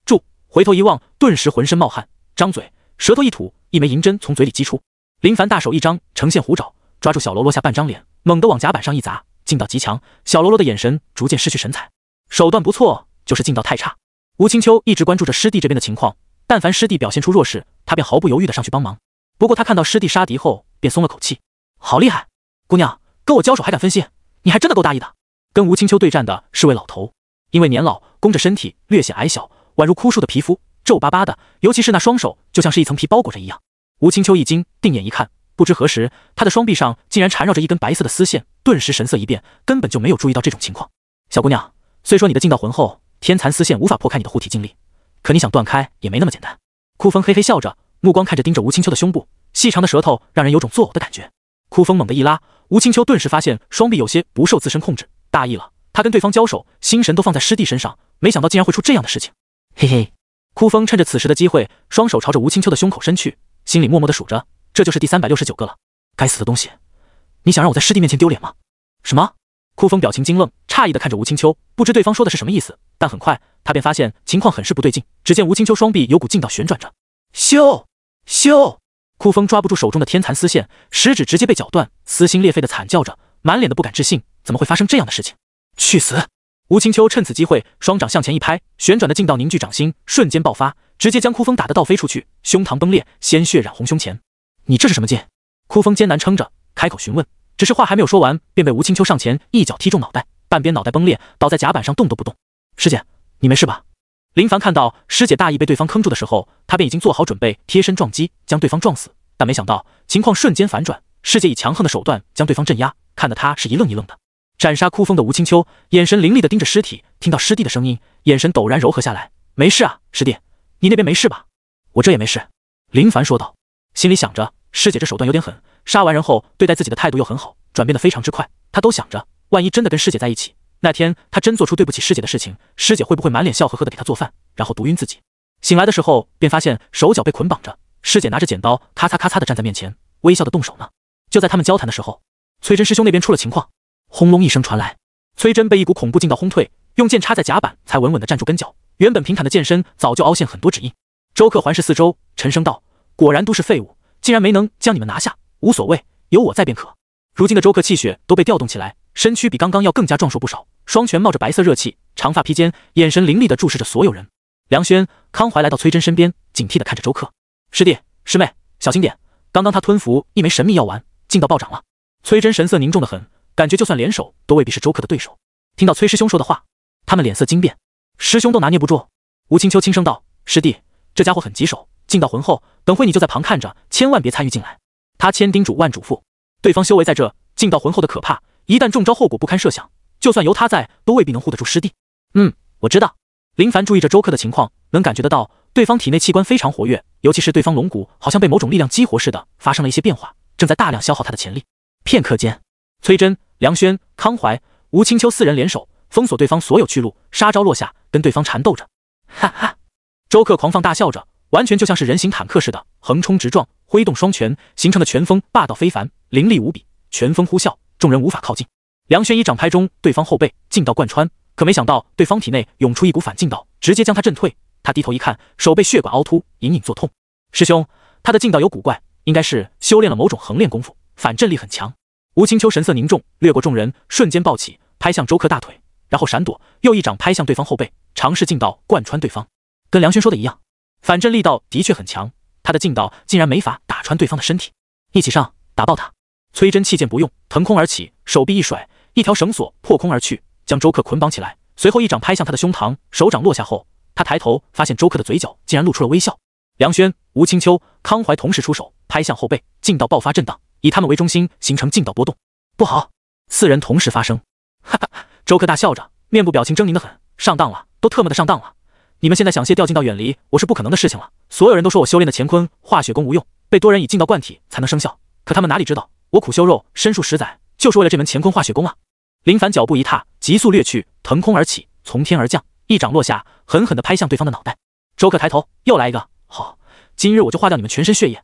住，回头一望，顿时浑身冒汗，张嘴，舌头一吐，一枚银针从嘴里击出。林凡大手一张，呈现虎爪，抓住小喽啰下半张脸，猛地往甲板上一砸，劲道极强，小喽啰的眼神逐渐失去神采。手段不错，就是劲道太差。吴青秋一直关注着师弟这边的情况，但凡师弟表现出弱势，他便毫不犹豫地上去帮忙。不过他看到师弟杀敌后，便松了口气。好厉害，姑娘，跟我交手还敢分心，你还真的够大意的。跟吴青秋对战的是位老头，因为年老，弓着身体，略显矮小，宛如枯树的皮肤，皱巴巴的，尤其是那双手，就像是一层皮包裹着一样。吴青秋一惊，定眼一看，不知何时，他的双臂上竟然缠绕着一根白色的丝线，顿时神色一变，根本就没有注意到这种情况。小姑娘，虽说你的劲道浑厚，天蚕丝线无法破开你的护体劲力，可你想断开也没那么简单。哭风嘿嘿笑着，目光看着盯着吴青秋的胸部，细长的舌头让人有种作呕的感觉。哭风猛地一拉，吴青秋顿时发现双臂有些不受自身控制，大意了。他跟对方交手，心神都放在师弟身上，没想到竟然会出这样的事情。嘿嘿，哭风趁着此时的机会，双手朝着吴青秋的胸口伸去，心里默默地数着，这就是第369个了。该死的东西，你想让我在师弟面前丢脸吗？什么？哭风表情惊愣，诧异地看着吴青秋，不知对方说的是什么意思，但很快他便发现情况很是不对劲。只见吴青秋双臂有股劲道旋转着，咻咻，哭风抓不住手中的天蚕丝线，食指直接被绞断，撕心裂肺地惨叫着，满脸的不敢置信，怎么会发生这样的事情？去死！吴青秋趁此机会，双掌向前一拍，旋转的劲道凝聚掌心，瞬间爆发，直接将哭风打得倒飞出去，胸膛崩裂，鲜血染红胸前。你这是什么劲？哭风艰难撑着，开口询问。只是话还没有说完，便被吴青秋上前一脚踢中脑袋，半边脑袋崩裂，倒在甲板上动都不动。师姐，你没事吧？林凡看到师姐大意被对方坑住的时候，他便已经做好准备贴身撞击，将对方撞死。但没想到情况瞬间反转，师姐以强横的手段将对方镇压，看得他是一愣一愣的。斩杀哭风的吴青秋眼神凌厉地盯着尸体，听到师弟的声音，眼神陡然柔和下来。没事啊，师弟，你那边没事吧？我这也没事。林凡说道，心里想着师姐这手段有点狠，杀完人后对待自己的态度又很好，转变得非常之快。他都想着，万一真的跟师姐在一起，那天他真做出对不起师姐的事情，师姐会不会满脸笑呵呵的给他做饭，然后毒晕自己？醒来的时候便发现手脚被捆绑着，师姐拿着剪刀咔嚓咔嚓的站在面前，微笑的动手呢。就在他们交谈的时候，崔真师兄那边出了情况，轰隆一声传来，崔真被一股恐怖劲道轰退，用剑插在甲板，才稳稳地站住跟脚，原本平坦的剑身早就凹陷很多指印。周克环视四周，沉声道：果然都是废物，竟然没能将你们拿下，无所谓，有我在便可。如今的周克气血都被调动起来，身躯比刚刚要更加壮硕不少，双拳冒着白色热气，长发披肩，眼神凌厉地注视着所有人。梁轩、康怀来到崔真身边，警惕地看着周克。师弟师妹，小心点，刚刚他吞服一枚神秘药丸，劲道暴涨了。崔真神色凝重得很，感觉就算联手都未必是周克的对手。听到崔师兄说的话，他们脸色惊变，师兄都拿捏不住。吴青秋轻声道：“师弟，这家伙很棘手，劲道浑厚，等会你就在旁看着，千万别参与进来。”他千叮嘱万嘱咐，对方修为在这，劲道浑厚的可怕，一旦中招后果不堪设想，就算由他在，都未必能护得住师弟。我知道。林凡注意着周克的情况，能感觉得到对方体内器官非常活跃，尤其是对方龙骨好像被某种力量激活似的，发生了一些变化，正在大量消耗他的潜力。片刻间，崔真、梁轩、康怀、吴青秋四人联手，封锁对方所有去路，杀招落下，跟对方缠斗着。哈哈！周克狂放大笑着，完全就像是人形坦克似的，横冲直撞，挥动双拳，形成的拳风霸道非凡，凌厉无比，拳风呼啸，众人无法靠近。梁轩一掌拍中对方后背，劲道贯穿，可没想到对方体内涌出一股反劲道，直接将他震退。他低头一看，手被血管凹凸，隐隐作痛。师兄，他的劲道有古怪，应该是修炼了某种横练功夫，反震力很强。吴青秋神色凝重，掠过众人，瞬间抱起，拍向周克大腿，然后闪躲，又一掌拍向对方后背，尝试劲道贯穿对方。跟梁轩说的一样，反震力道的确很强，他的劲道竟然没法打穿对方的身体。一起上，打爆他！崔真弃剑不用，腾空而起，手臂一甩，一条绳索破空而去，将周克捆绑起来，随后一掌拍向他的胸膛。手掌落下后，他抬头发现周克的嘴角竟然露出了微笑。梁轩、吴青秋、康怀同时出手拍向后背，劲道爆发震荡，以他们为中心形成劲道波动。不好！四人同时发声。哈哈！周克大笑着，面部表情狰狞得很。上当了，都特么的上当了！你们现在想借调劲道远离我是不可能的事情了。所有人都说我修炼的乾坤化血功无用，被多人以劲道灌体才能生效，可他们哪里知道我苦修肉身数10载，就是为了这门乾坤化血功啊！林凡脚步一踏，急速掠去，腾空而起，从天而降，一掌落下，狠狠地拍向对方的脑袋。周克抬头，又来一个，好，今日我就化掉你们全身血液！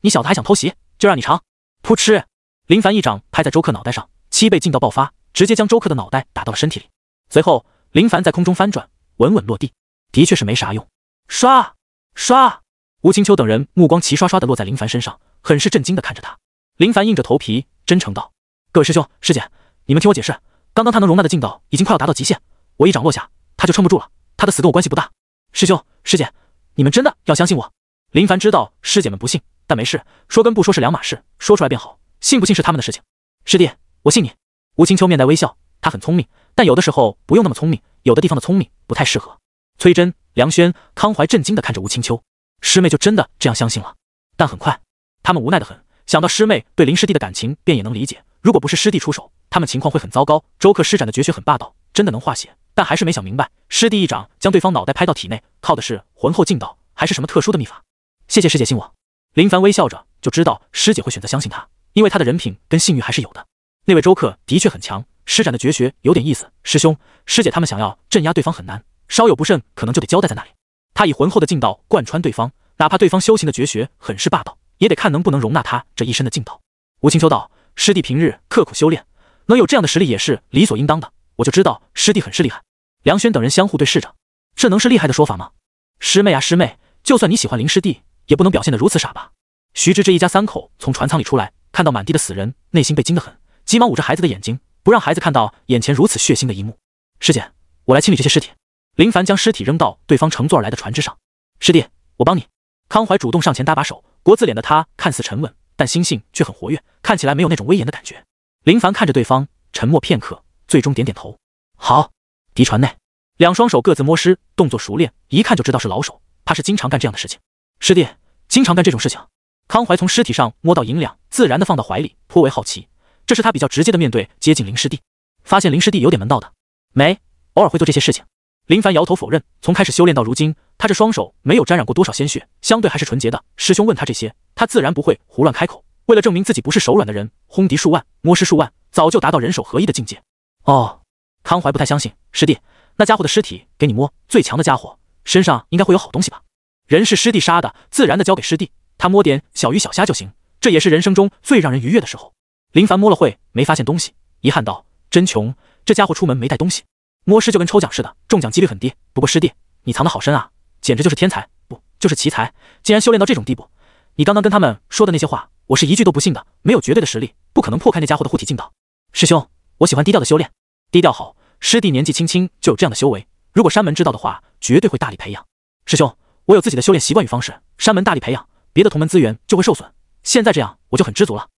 你小子还想偷袭，就让你尝！噗嗤！林凡一掌拍在周克脑袋上，7倍劲道爆发，直接将周克的脑袋打到了身体里。随后，林凡在空中翻转，稳稳落地，的确是没啥用。刷刷！吴青秋等人目光齐刷刷地落在林凡身上，很是震惊地看着他。林凡硬着头皮，真诚道：“各位师兄师姐，你们听我解释，刚刚他能容纳的劲道已经快要达到极限，我一掌落下，他就撑不住了，他的死跟我关系不大。师兄师姐，你们真的要相信我。”林凡知道师姐们不信，但没事，说跟不说是两码事，说出来便好，信不信是他们的事情。师弟，我信你。吴青秋面带微笑，他很聪明，但有的时候不用那么聪明，有的地方的聪明不太适合。崔真、梁轩、康怀震惊地看着吴青秋，师妹就真的这样相信了？但很快，他们无奈得很，想到师妹对林师弟的感情，便也能理解，如果不是师弟出手，他们情况会很糟糕。周克施展的绝学很霸道，真的能化血，但还是没想明白，师弟一掌将对方脑袋拍到体内，靠的是浑厚劲道，还是什么特殊的秘法？谢谢师姐信我。林凡微笑着，就知道师姐会选择相信他，因为他的人品跟信誉还是有的。那位周克的确很强，施展的绝学有点意思，师兄师姐他们想要镇压对方很难，稍有不慎可能就得交代在那里。他以浑厚的劲道贯穿对方，哪怕对方修行的绝学很是霸道，也得看能不能容纳他这一身的劲道。吴青秋道：“师弟平日刻苦修炼，能有这样的实力也是理所应当的，我就知道师弟很是厉害。”梁轩等人相互对视着，这能是厉害的说法吗？师妹啊师妹，就算你喜欢林师弟，也不能表现得如此傻吧。徐志这一家3口从船舱里出来，看到满地的死人，内心被惊得很，急忙捂着孩子的眼睛，不让孩子看到眼前如此血腥的一幕。师姐，我来清理这些尸体。林凡将尸体扔到对方乘坐而来的船只上。师弟，我帮你。康怀主动上前搭把手，国字脸的他看似沉稳，但心性却很活跃，看起来没有那种威严的感觉。林凡看着对方，沉默片刻，最终点点头。好。敌船内，两双手各自摸尸，动作熟练，一看就知道是老手，怕是经常干这样的事情。师弟，经常干这种事情？康怀从尸体上摸到银两，自然的放到怀里，颇为好奇。这是他比较直接的面对接近林师弟，发现林师弟有点门道的。没，偶尔会做这些事情。林凡摇头否认，从开始修炼到如今，他这双手没有沾染过多少鲜血，相对还是纯洁的。师兄问他这些，他自然不会胡乱开口。为了证明自己不是手软的人，轰敌数万，摸尸数万，早就达到人手合一的境界。哦，康怀不太相信，师弟，那家伙的尸体给你摸，最强的家伙身上应该会有好东西吧？人是师弟杀的，自然的交给师弟，他摸点小鱼小虾就行，这也是人生中最让人愉悦的时候。林凡摸了会，没发现东西，遗憾道：“真穷，这家伙出门没带东西。摸尸就跟抽奖似的，中奖几率很低。不过师弟，你藏得好深啊，简直就是天才，不就是奇才！竟然修炼到这种地步。你刚刚跟他们说的那些话，我是一句都不信的，没有绝对的实力，不可能破开那家伙的护体劲道。师兄，我喜欢低调的修炼，低调好。师弟年纪轻轻就有这样的修为，如果山门知道的话，绝对会大力培养。师兄，我有自己的修炼习惯与方式，山门大力培养，别的同门资源就会受损。现在这样，我就很知足了。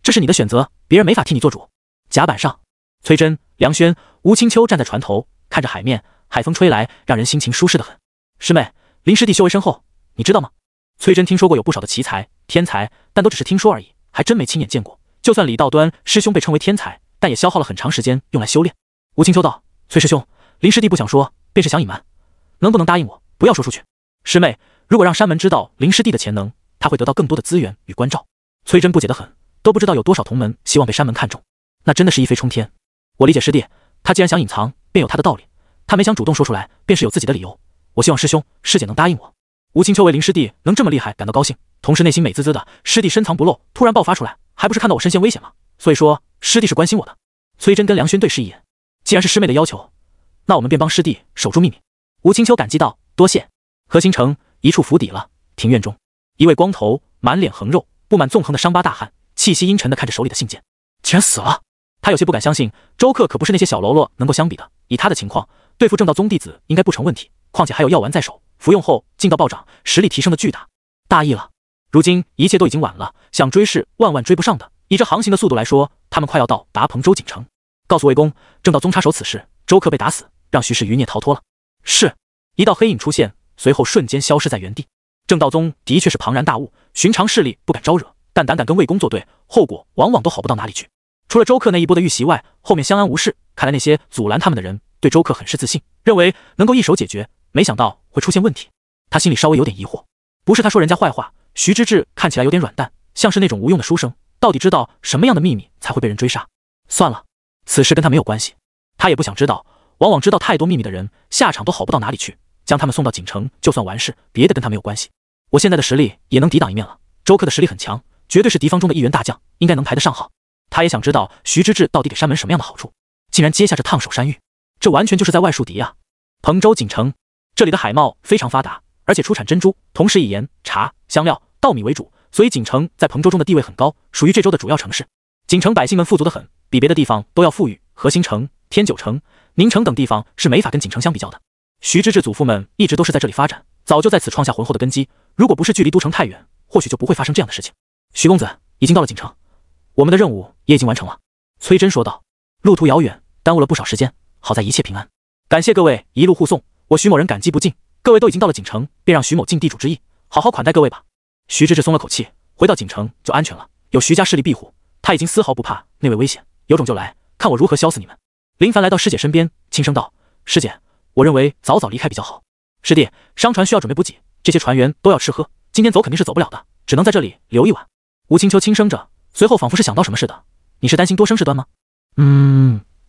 这是你的选择，别人没法替你做主。甲板上，崔真、梁轩、吴清秋站在船头，看着海面，海风吹来，让人心情舒适得很。师妹，林师弟修为深厚，你知道吗？崔真听说过有不少的奇才、天才，但都只是听说而已，还真没亲眼见过。就算李道端师兄被称为天才，但也消耗了很长时间用来修炼。吴清秋道：“崔师兄，林师弟不想说，便是想隐瞒，能不能答应我，不要说出去？”师妹，如果让山门知道林师弟的潜能，他会得到更多的资源与关照。崔真不解得很，都不知道有多少同门希望被山门看中，那真的是一飞冲天。我理解师弟，他既然想隐藏，便有他的道理；他没想主动说出来，便是有自己的理由。我希望师兄师姐能答应我。吴清秋为林师弟能这么厉害感到高兴，同时内心美滋滋的。师弟深藏不露，突然爆发出来，还不是看到我身陷危险吗？所以说，师弟是关心我的。崔真跟梁轩对视一眼，既然是师妹的要求，那我们便帮师弟守住秘密。吴清秋感激道：“多谢。”何星城一处府邸了，庭院中，一位光头、满脸横肉、布满纵横的伤疤大汉，气息阴沉地看着手里的信件，竟然死了。他有些不敢相信，周克可不是那些小喽啰能够相比的。以他的情况，对付正道宗弟子应该不成问题，况且还有药丸在手，服用后劲道暴涨，实力提升的巨大。大意了，如今一切都已经晚了，想追是万万追不上的。以这航行的速度来说，他们快要到达彭州锦城。告诉魏公，正道宗插手此事，周克被打死，让徐氏余孽逃脱了。是。一道黑影出现，随后瞬间消失在原地。正道宗的确是庞然大物，寻常势力不敢招惹，但胆敢跟魏公作对，后果往往都好不到哪里去。除了周克那一波的遇袭外，后面相安无事。看来那些阻拦他们的人对周克很是自信，认为能够一手解决，没想到会出现问题。他心里稍微有点疑惑，不是他说人家坏话，徐之志看起来有点软蛋，像是那种无用的书生，到底知道什么样的秘密才会被人追杀？算了，此事跟他没有关系，他也不想知道。往往知道太多秘密的人，下场都好不到哪里去。将他们送到锦城，就算完事，别的跟他没有关系。我现在的实力也能抵挡一面了。周克的实力很强，绝对是敌方中的一员大将，应该能排得上号。他也想知道徐之志到底给山门什么样的好处，竟然接下这烫手山芋，这完全就是在外树敌啊！彭州锦城，这里的海贸非常发达，而且出产珍珠，同时以盐、茶、香料、稻米为主，所以锦城在彭州中的地位很高，属于这州的主要城市。锦城百姓们富足得很，比别的地方都要富裕。和兴城、天九城、宁城等地方是没法跟锦城相比较的。徐之志祖父们一直都是在这里发展，早就在此创下浑厚的根基。如果不是距离都城太远，或许就不会发生这样的事情。徐公子已经到了锦城，我们的任务也已经完成了。崔真说道。路途遥远，耽误了不少时间，好在一切平安。感谢各位一路护送，我徐某人感激不尽。各位都已经到了锦城，便让徐某尽地主之谊，好好款待各位吧。徐之志松了口气，回到锦城就安全了，有徐家势力庇护，他已经丝毫不怕那位危险，有种就来，看我如何削死你们。林凡来到师姐身边，轻声道：“师姐，我认为早早离开比较好。师弟，商船需要准备补给，这些船员都要吃喝，今天走肯定是走不了的，只能在这里留一晚。”吴清秋轻声着，随后仿佛是想到什么似的：“你是担心多生事端吗？”“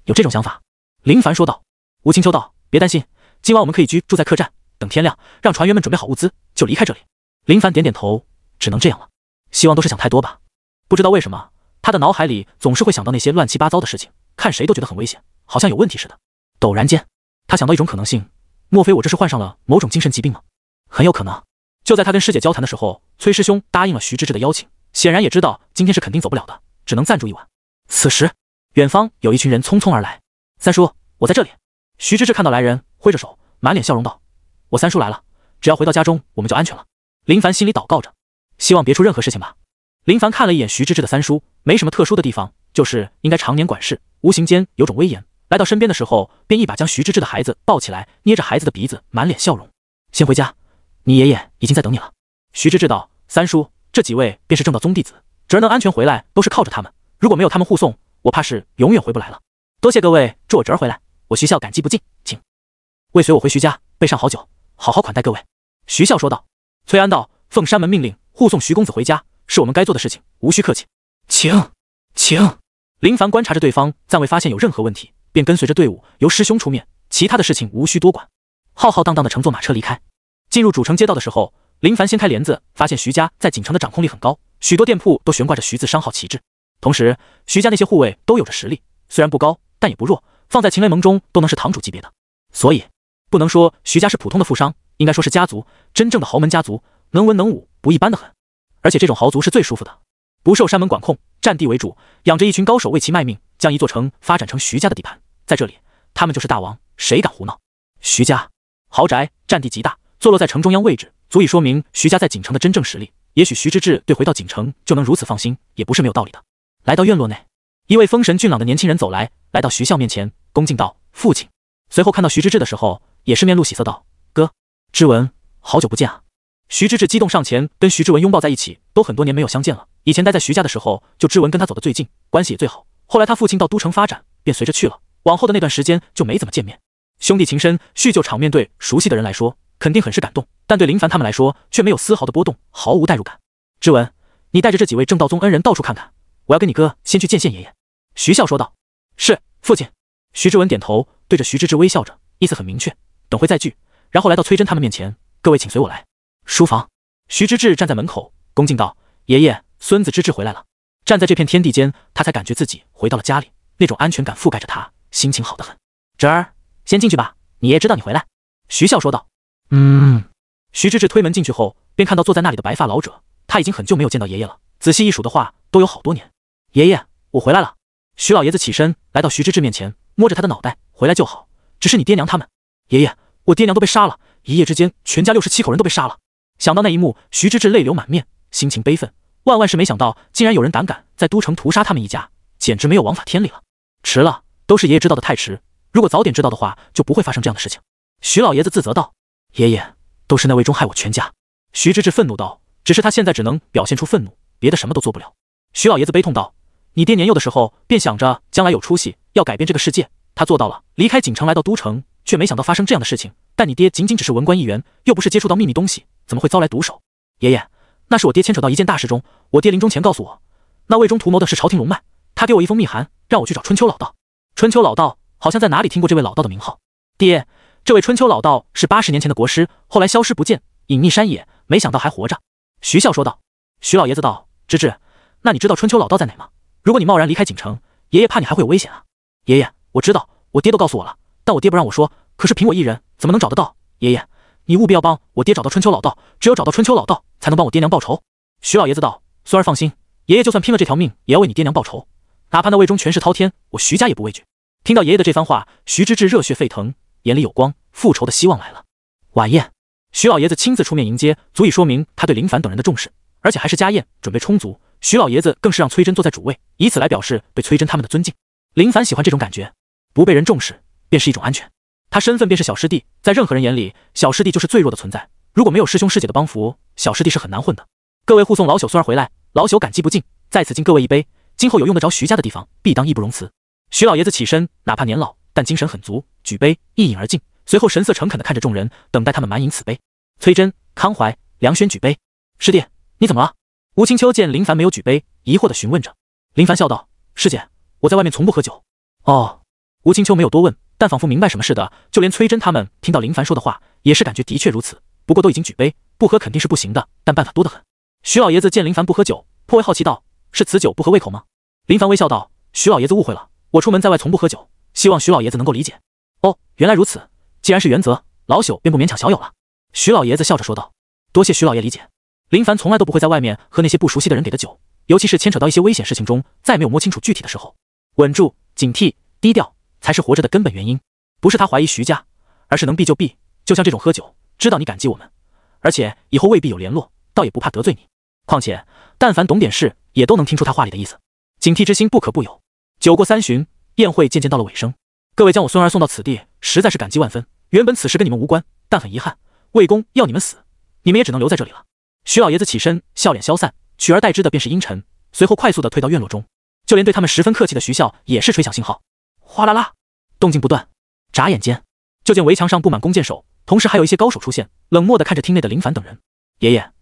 有这种想法。”林凡说道。吴清秋道：“别担心，今晚我们可以居住在客栈，等天亮，让船员们准备好物资，就离开这里。”林凡点点头，只能这样了。希望都是想太多吧。不知道为什么，他的脑海里总是会想到那些乱七八糟的事情，看谁都觉得很危险，好像有问题似的。陡然间，他想到一种可能性，莫非我这是患上了某种精神疾病吗？很有可能。就在他跟师姐交谈的时候，崔师兄答应了徐之志的邀请，显然也知道今天是肯定走不了的，只能暂住一晚。此时，远方有一群人匆匆而来。三叔，我在这里。徐之志看到来人，挥着手，满脸笑容道：“我三叔来了，只要回到家中，我们就安全了。”林凡心里祷告着，希望别出任何事情吧。林凡看了一眼徐之志的三叔，没什么特殊的地方，就是应该常年管事，无形间有种威严。来到身边的时候，便一把将徐之志的孩子抱起来，捏着孩子的鼻子，满脸笑容：“先回家，你爷爷已经在等你了。”徐之志道：“三叔，这几位便是正道宗弟子，侄儿能安全回来，都是靠着他们。如果没有他们护送，我怕是永远回不来了。多谢各位祝我侄儿回来，我徐孝感激不尽，请为随我回徐家备上好酒，好好款待各位。”徐孝说道。崔安道：“奉山门命令，护送徐公子回家，是我们该做的事情，无需客气。”请。林凡观察着对方，暂未发现有任何问题，便跟随着队伍由师兄出面，其他的事情无需多管，浩浩荡荡的乘坐马车离开。进入主城街道的时候，林凡掀开帘子，发现徐家在锦城的掌控力很高，许多店铺都悬挂着徐字商号旗帜。同时，徐家那些护卫都有着实力，虽然不高，但也不弱，放在秦雷盟中都能是堂主级别的。所以，不能说徐家是普通的富商，应该说是家族，真正的豪门家族，能文能武，不一般的很。而且这种豪族是最舒服的，不受山门管控，占地为主，养着一群高手为其卖命，将一座城发展成徐家的地盘，在这里，他们就是大王，谁敢胡闹？徐家豪宅，占地极大，坐落在城中央位置，足以说明徐家在锦城的真正实力。也许徐之志对回到锦城就能如此放心，也不是没有道理的。来到院落内，一位风神俊朗的年轻人走来，来到徐孝面前，恭敬道：“父亲。”随后看到徐之志的时候，也是面露喜色道：“哥，之文，好久不见啊！”徐之志激动上前，跟徐之文拥抱在一起，都很多年没有相见了。以前待在徐家的时候，就之文跟他走得最近，关系也最好。后来他父亲到都城发展，便随着去了，往后的那段时间就没怎么见面。兄弟情深，叙旧场面对熟悉的人来说肯定很是感动，但对林凡他们来说却没有丝毫的波动，毫无代入感。之文，你带着这几位正道宗恩人到处看看，我要跟你哥先去见见爷爷。徐孝说道。是，父亲。徐之文点头，对着徐之志微笑着，意思很明确，等会再聚。然后来到崔真他们面前，各位请随我来。书房，徐之志站在门口，恭敬道：“爷爷，孙子之志回来了。”站在这片天地间，他才感觉自己回到了家里，那种安全感覆盖着他，心情好得很。侄儿，先进去吧，你爷知道你回来。徐孝说道。徐之志推门进去后，便看到坐在那里的白发老者，他已经很久没有见到爷爷了，仔细一数的话，都有好多年。爷爷，我回来了。徐老爷子起身来到徐之志面前，摸着他的脑袋，回来就好，只是你爹娘他们。爷爷，我爹娘都被杀了，一夜之间全家67口人都被杀了。想到那一幕，徐之志泪流满面，心情悲愤，万万是没想到，竟然有人胆敢在都城屠杀他们一家，简直没有王法天理了。迟了，都是爷爷知道的太迟，如果早点知道的话，就不会发生这样的事情。徐老爷子自责道：“爷爷，都是那魏忠害我全家。”徐之志愤怒道：“只是他现在只能表现出愤怒，别的什么都做不了。”徐老爷子悲痛道：“你爹年幼的时候便想着将来有出息，要改变这个世界，他做到了，离开锦城来到都城，却没想到发生这样的事情。但你爹仅仅只是文官一员，又不是接触到秘密东西，怎么会遭来毒手？爷爷，那是我爹牵扯到一件大事中，我爹临终前告诉我，那魏忠图谋的是朝廷龙脉，他给我一封密函，让我去找春秋老道。春秋老道好像在哪里听过这位老道的名号。爹，这位春秋老道是80年前的国师，后来消失不见，隐匿山野，没想到还活着。”徐孝说道。徐老爷子道：“之志，那你知道春秋老道在哪吗？如果你贸然离开锦城，爷爷怕你还会有危险啊。”爷爷，我知道，我爹都告诉我了，但我爹不让我说，可是凭我一人怎么能找得到？爷爷，你务必要帮我爹找到春秋老道，只有找到春秋老道，才能帮我爹娘报仇。徐老爷子道：“孙儿放心，爷爷就算拼了这条命，也要为你爹娘报仇，哪怕那魏忠权势滔天，我徐家也不畏惧。”听到爷爷的这番话，徐之志热血沸腾，眼里有光，复仇的希望来了。晚宴，徐老爷子亲自出面迎接，足以说明他对林凡等人的重视，而且还是家宴，准备充足。徐老爷子更是让崔真坐在主位，以此来表示对崔真他们的尊敬。林凡喜欢这种感觉，不被人重视便是一种安全。他身份便是小师弟，在任何人眼里，小师弟就是最弱的存在。如果没有师兄师姐的帮扶，小师弟是很难混的。各位护送老朽孙儿回来，老朽感激不尽，在此敬各位一杯。今后有用得着徐家的地方，必当义不容辞。徐老爷子起身，哪怕年老，但精神很足，举杯一饮而尽，随后神色诚恳地看着众人，等待他们满饮此杯。崔真、康怀、梁轩举杯。师弟，你怎么了？吴青秋见林凡没有举杯，疑惑地询问着。林凡笑道：“师姐，我在外面从不喝酒。”哦。吴青秋没有多问，但仿佛明白什么似的，就连崔真他们听到林凡说的话，也是感觉的确如此。不过都已经举杯，不喝肯定是不行的，但办法多得很。徐老爷子见林凡不喝酒，颇为好奇道：“是此酒不合胃口吗？”林凡微笑道：“徐老爷子误会了，我出门在外从不喝酒，希望徐老爷子能够理解。”哦，原来如此，既然是原则，老朽便不勉强小友了。徐老爷子笑着说道：“多谢徐老爷理解。”林凡从来都不会在外面喝那些不熟悉的人给的酒，尤其是牵扯到一些危险事情中，再没有摸清楚具体的时候，稳住、警惕、低调才是活着的根本原因。不是他怀疑徐家，而是能避就避。就像这种喝酒，知道你感激我们，而且以后未必有联络，倒也不怕得罪你。况且但凡懂点事，也都能听出他话里的意思。警惕之心不可不有。酒过3巡，宴会渐渐到了尾声。各位将我孙儿送到此地，实在是感激万分。原本此事跟你们无关，但很遗憾，魏公要你们死，你们也只能留在这里了。徐老爷子起身，笑脸消散，取而代之的便是阴沉，随后快速的退到院落中。就连对他们十分客气的徐孝也是吹响信号，哗啦啦，动静不断。眨眼间，就见围墙上布满弓箭手，同时还有一些高手出现，冷漠的看着厅内的林凡等人。爷爷，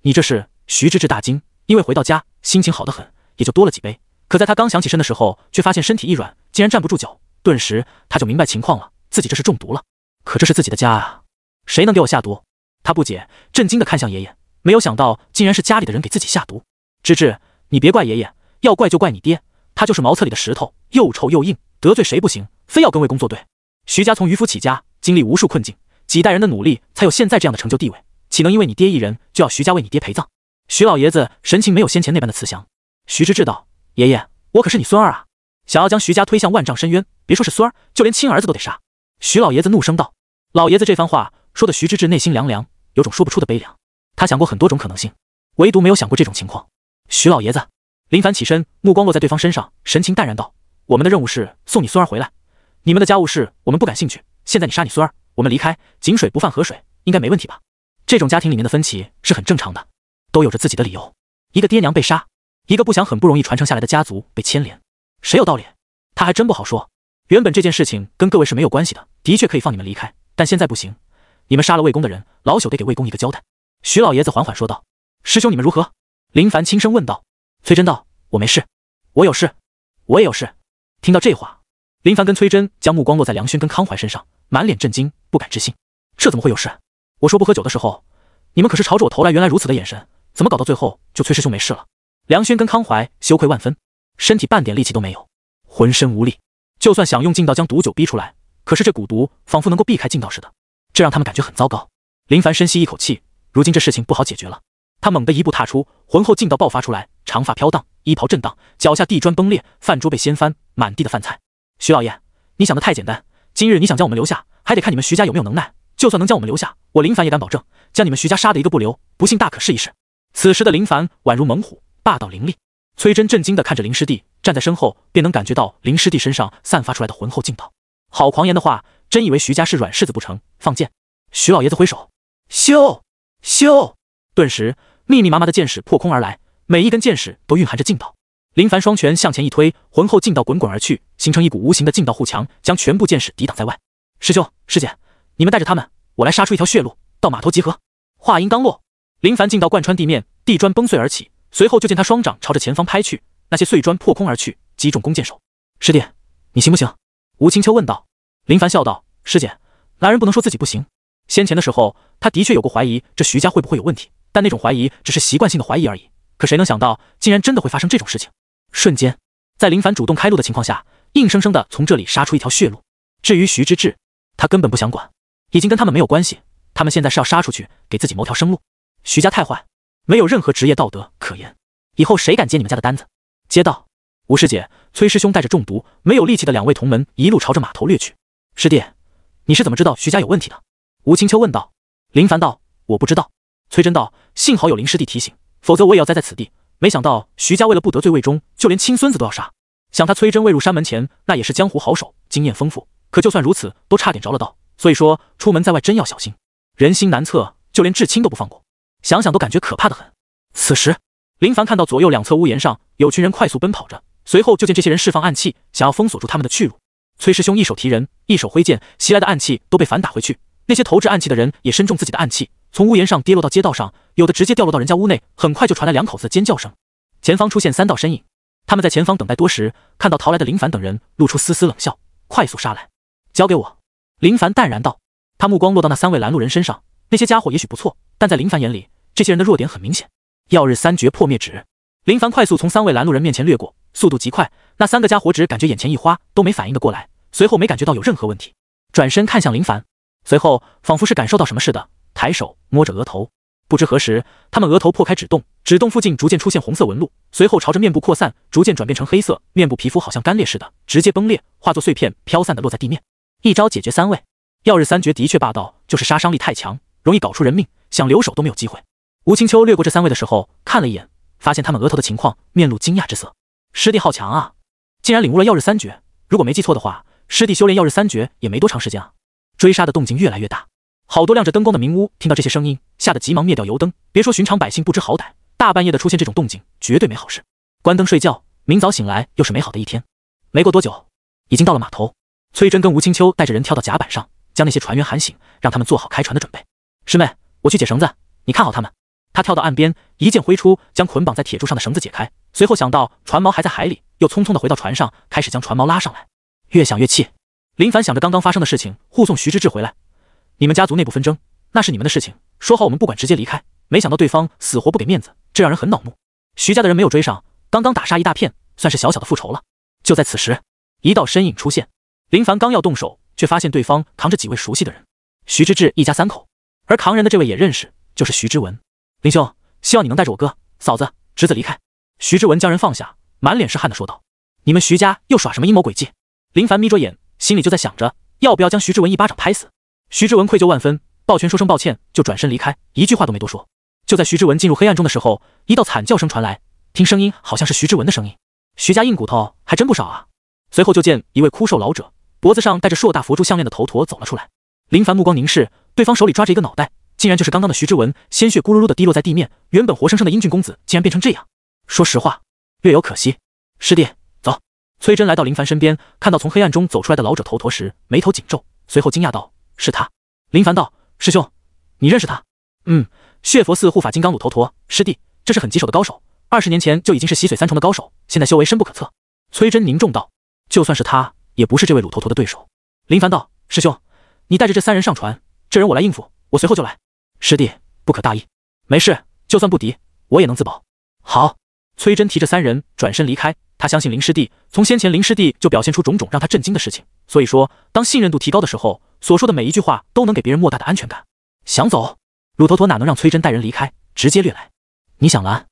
你这是？徐之志大惊，因为回到家心情好得很，也就多了几杯。可在他刚想起身的时候，却发现身体一软，竟然站不住脚。顿时他就明白情况了，自己这是中毒了。可这是自己的家啊，谁能给我下毒？他不解，震惊的看向爷爷，没有想到竟然是家里的人给自己下毒。之志，你别怪爷爷，要怪就怪你爹，他就是茅厕里的石头，又臭又硬，得罪谁不行，非要跟魏公作对。徐家从渔夫起家，经历无数困境，几代人的努力才有现在这样的成就地位，岂能因为你爹一人就要徐家为你爹陪葬？徐老爷子神情没有先前那般的慈祥。徐之志道：“爷爷，我可是你孙儿啊，想要将徐家推向万丈深渊，别说是孙儿，就连亲儿子都得杀。”徐老爷子怒声道：“老爷子这番话说的徐之志内心凉凉，有种说不出的悲凉。他想过很多种可能性，唯独没有想过这种情况。”徐老爷子，林凡起身，目光落在对方身上，神情淡然道：“我们的任务是送你孙儿回来，你们的家务事我们不感兴趣。现在你杀你孙儿，我们离开，井水不犯河水，应该没问题吧？这种家庭里面的分歧是很正常的，都有着自己的理由。一个爹娘被杀，一个不想很不容易传承下来的家族被牵连，谁有道理？他还真不好说。原本这件事情跟各位是没有关系的，的确可以放你们离开，但现在不行，你们杀了魏公的人，老朽得给魏公一个交代。”徐老爷子缓缓说道：“师兄你们如何？”林凡轻声问道。崔真道：“我没事。”“我有事。”“我也有事。”听到这话，林凡跟崔真将目光落在梁轩跟康怀身上，满脸震惊，不敢置信。这怎么会有事？我说不喝酒的时候，你们可是朝着我投来原来如此的眼神，怎么搞到最后就崔师兄没事了？梁轩跟康怀羞愧万分，身体半点力气都没有，浑身无力，就算想用劲道将毒酒逼出来，可是这蛊毒仿佛能够避开劲道似的，这让他们感觉很糟糕。林凡深吸一口气，如今这事情不好解决了。他猛地一步踏出，浑厚劲道爆发出来，长发飘荡，衣袍震荡，脚下地砖崩裂，饭桌被掀翻，满地的饭菜。徐老爷，你想的太简单，今日你想将我们留下，还得看你们徐家有没有能耐。就算能将我们留下，我林凡也敢保证，将你们徐家杀的一个不留，不信大可试一试。此时的林凡宛如猛虎，霸道凌厉。崔真震惊地看着林师弟，站在身后便能感觉到林师弟身上散发出来的浑厚劲道。好狂言的话，真以为徐家是软柿子不成？放箭！徐老爷子挥手，咻咻，顿时密密麻麻的箭矢破空而来，每一根箭矢都蕴含着劲道。林凡双拳向前一推，浑厚劲道滚滚而去，形成一股无形的劲道护墙，将全部箭矢抵挡在外。师兄师姐，你们带着他们，我来杀出一条血路，到码头集合。话音刚落，林凡劲道贯穿地面，地砖崩碎而起，随后就见他双掌朝着前方拍去，那些碎砖破空而去，击中弓箭手。师弟，你行不行？吴青秋问道。林凡笑道：“师姐，男人不能说自己不行。先前的时候，他的确有过怀疑这徐家会不会有问题，但那种怀疑只是习惯性的怀疑而已。可谁能想到，竟然真的会发生这种事情？瞬间，在林凡主动开路的情况下，硬生生的从这里杀出一条血路。至于徐之志，他根本不想管，已经跟他们没有关系。他们现在是要杀出去，给自己谋条生路。徐家太坏，没有任何职业道德可言，以后谁敢接你们家的单子？”接道：“吴师姐，崔师兄带着中毒没有力气的两位同门一路朝着码头掠去。师弟，你是怎么知道徐家有问题的？”吴青秋问道。林凡道：“我不知道。”崔真道：“幸好有林师弟提醒，否则我也要栽在此地。没想到徐家为了不得罪魏忠，就连亲孙子都要杀。想他崔真未入山门前，那也是江湖好手，经验丰富，可就算如此，都差点着了道。所以说，出门在外真要小心，人心难测，就连至亲都不放过，想想都感觉可怕的很。”此时，林凡看到左右两侧屋檐上有群人快速奔跑着，随后就见这些人释放暗器，想要封锁住他们的去路。崔师兄一手提人，一手挥剑，袭来的暗器都被反打回去。那些投掷暗器的人也身中自己的暗器，从屋檐上跌落到街道上，有的直接掉落到人家屋内。很快就传来两口子的尖叫声。前方出现三道身影，他们在前方等待多时，看到逃来的林凡等人，露出丝丝冷笑，快速杀来。交给我。林凡淡然道。他目光落到那三位拦路人身上，那些家伙也许不错，但在林凡眼里，这些人的弱点很明显。曜日三绝破灭指。林凡快速从三位拦路人面前掠过，速度极快。那三个家伙只感觉眼前一花，都没反应得过来，随后没感觉到有任何问题，转身看向林凡，随后仿佛是感受到什么似的，抬手摸着额头。不知何时，他们额头破开指洞，指洞附近逐渐出现红色纹路，随后朝着面部扩散，逐渐转变成黑色，面部皮肤好像干裂似的，直接崩裂，化作碎片飘散的落在地面。一招解决三位。曜日三绝的确霸道，就是杀伤力太强，容易搞出人命，想留手都没有机会。吴青秋掠过这三位的时候，看了一眼，发现他们额头的情况，面露惊讶之色。师弟好强啊，竟然领悟了曜日三绝。如果没记错的话，师弟修炼曜日三绝也没多长时间啊。追杀的动静越来越大，好多亮着灯光的民屋听到这些声音，吓得急忙灭掉油灯。别说寻常百姓不知好歹，大半夜的出现这种动静，绝对没好事。关灯睡觉，明早醒来又是美好的一天。没过多久，已经到了码头。崔真跟吴青秋带着人跳到甲板上，将那些船员喊醒，让他们做好开船的准备。师妹，我去解绳子，你看好他们。他跳到岸边，一剑挥出，将捆绑在铁柱上的绳子解开。随后想到船锚还在海里，又匆匆地回到船上，开始将船锚拉上来。越想越气，林凡想着刚刚发生的事情，护送徐之志回来。你们家族内部纷争，那是你们的事情，说好我们不管，直接离开。没想到对方死活不给面子，这让人很恼怒。徐家的人没有追上，刚刚打杀一大片，算是小小的复仇了。就在此时，一道身影出现，林凡刚要动手，却发现对方扛着几位熟悉的人，徐之志一家三口，而扛人的这位也认识，就是徐之文。林兄，希望你能带着我哥、嫂子、侄子离开。徐之文将人放下，满脸是汗的说道：“你们徐家又耍什么阴谋诡计？”林凡眯着眼，心里就在想着要不要将徐之文一巴掌拍死。徐之文愧疚万分，抱拳说声抱歉，就转身离开，一句话都没多说。就在徐之文进入黑暗中的时候，一道惨叫声传来，听声音好像是徐之文的声音。徐家硬骨头还真不少啊！随后就见一位枯瘦老者，脖子上戴着硕大佛珠项链的头陀走了出来。林凡目光凝视，对方手里抓着一个脑袋，竟然就是刚刚的徐之文，鲜血咕噜噜的滴落在地面。原本活生生的英俊公子，竟然变成这样。说实话，略有可惜。师弟，走。崔真来到林凡身边，看到从黑暗中走出来的老者头陀时，眉头紧皱，随后惊讶道：“是他？”林凡道：“师兄，你认识他？”“血佛寺护法金刚鲁头陀，师弟，这是很棘手的高手，20年前就已经是洗髓3重的高手，现在修为深不可测。”崔真凝重道：“就算是他，也不是这位鲁头陀的对手。”林凡道：“师兄，你带着这3人上船，这人我来应付，我随后就来。”“师弟，不可大意。”“没事，就算不敌，我也能自保。”“好。”崔真提着3人转身离开。他相信林师弟，从先前林师弟就表现出种种让他震惊的事情，所以说，当信任度提高的时候，所说的每一句话都能给别人莫大的安全感。想走，鲁头陀哪能让崔真带人离开，直接掠来。你想拦？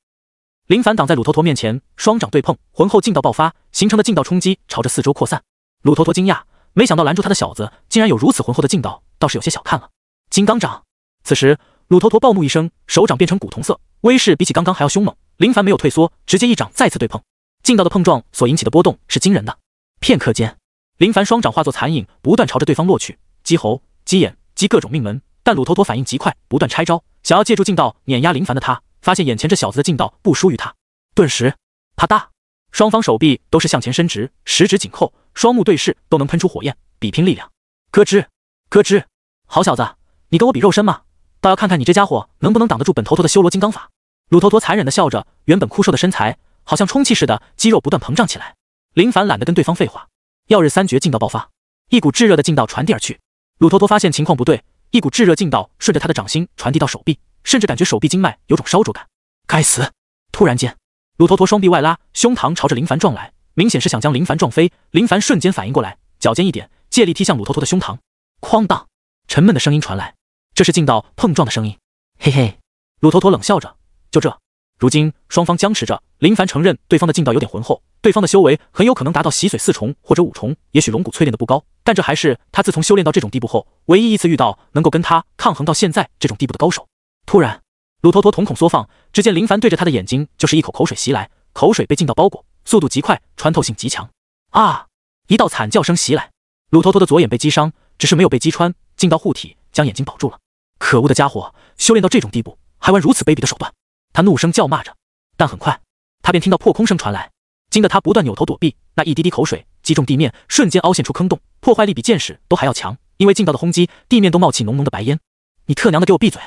林凡挡在鲁头陀面前，双掌对碰，浑厚劲道爆发，形成的劲道冲击朝着四周扩散。鲁头陀惊讶，没想到拦住他的小子竟然有如此浑厚的劲道，倒是有些小看了。金刚掌。此时，鲁头陀暴怒一声，手掌变成古铜色，威势比起刚刚还要凶猛。林凡没有退缩，直接一掌再次对碰。劲道的碰撞所引起的波动是惊人的。片刻间，林凡双掌化作残影，不断朝着对方落去，击喉、击眼、击各种命门。但鲁头陀反应极快，不断拆招，想要借助劲道碾压林凡的他，发现眼前这小子的劲道不输于他，顿时，啪嗒，双方手臂都是向前伸直，食指紧扣，双目对视，都能喷出火焰，比拼力量。咯吱，咯吱，好小子，你跟我比肉身吗？倒要看看你这家伙能不能挡得住本头陀的修罗金刚法。鲁头陀残忍地笑着，原本枯瘦的身材好像充气似的，肌肉不断膨胀起来。林凡懒得跟对方废话，耀日3绝劲道爆发，一股炙热的劲道传递而去。鲁头陀发现情况不对，一股炙热劲道顺着他的掌心传递到手臂，甚至感觉手臂经脉有种烧灼感。该死！突然间，鲁头陀双臂外拉，胸膛朝着林凡撞来，明显是想将林凡撞飞。林凡瞬间反应过来，脚尖一点，借力踢向鲁头陀的胸膛。哐当，沉闷的声音传来，这是劲道碰撞的声音。嘿嘿，鲁头陀冷笑着，就这。如今双方僵持着，林凡承认对方的劲道有点浑厚，对方的修为很有可能达到洗髓4重或者5重，也许龙骨淬炼的不高，但这还是他自从修炼到这种地步后唯一一次遇到能够跟他抗衡到现在这种地步的高手。突然，鲁头陀瞳孔缩放，只见林凡对着他的眼睛就是一口口水袭来，口水被劲道包裹，速度极快，穿透性极强。啊！一道惨叫声袭来，鲁头陀的左眼被击伤，只是没有被击穿，劲道护体将眼睛保住了。可恶的家伙，修炼到这种地步还玩如此卑鄙的手段！他怒声叫骂着，但很快他便听到破空声传来，惊得他不断扭头躲避，那一滴滴口水击中地面，瞬间凹陷出坑洞，破坏力比剑矢都还要强。因为劲道的轰击，地面都冒起浓浓的白烟。你特娘的给我闭嘴！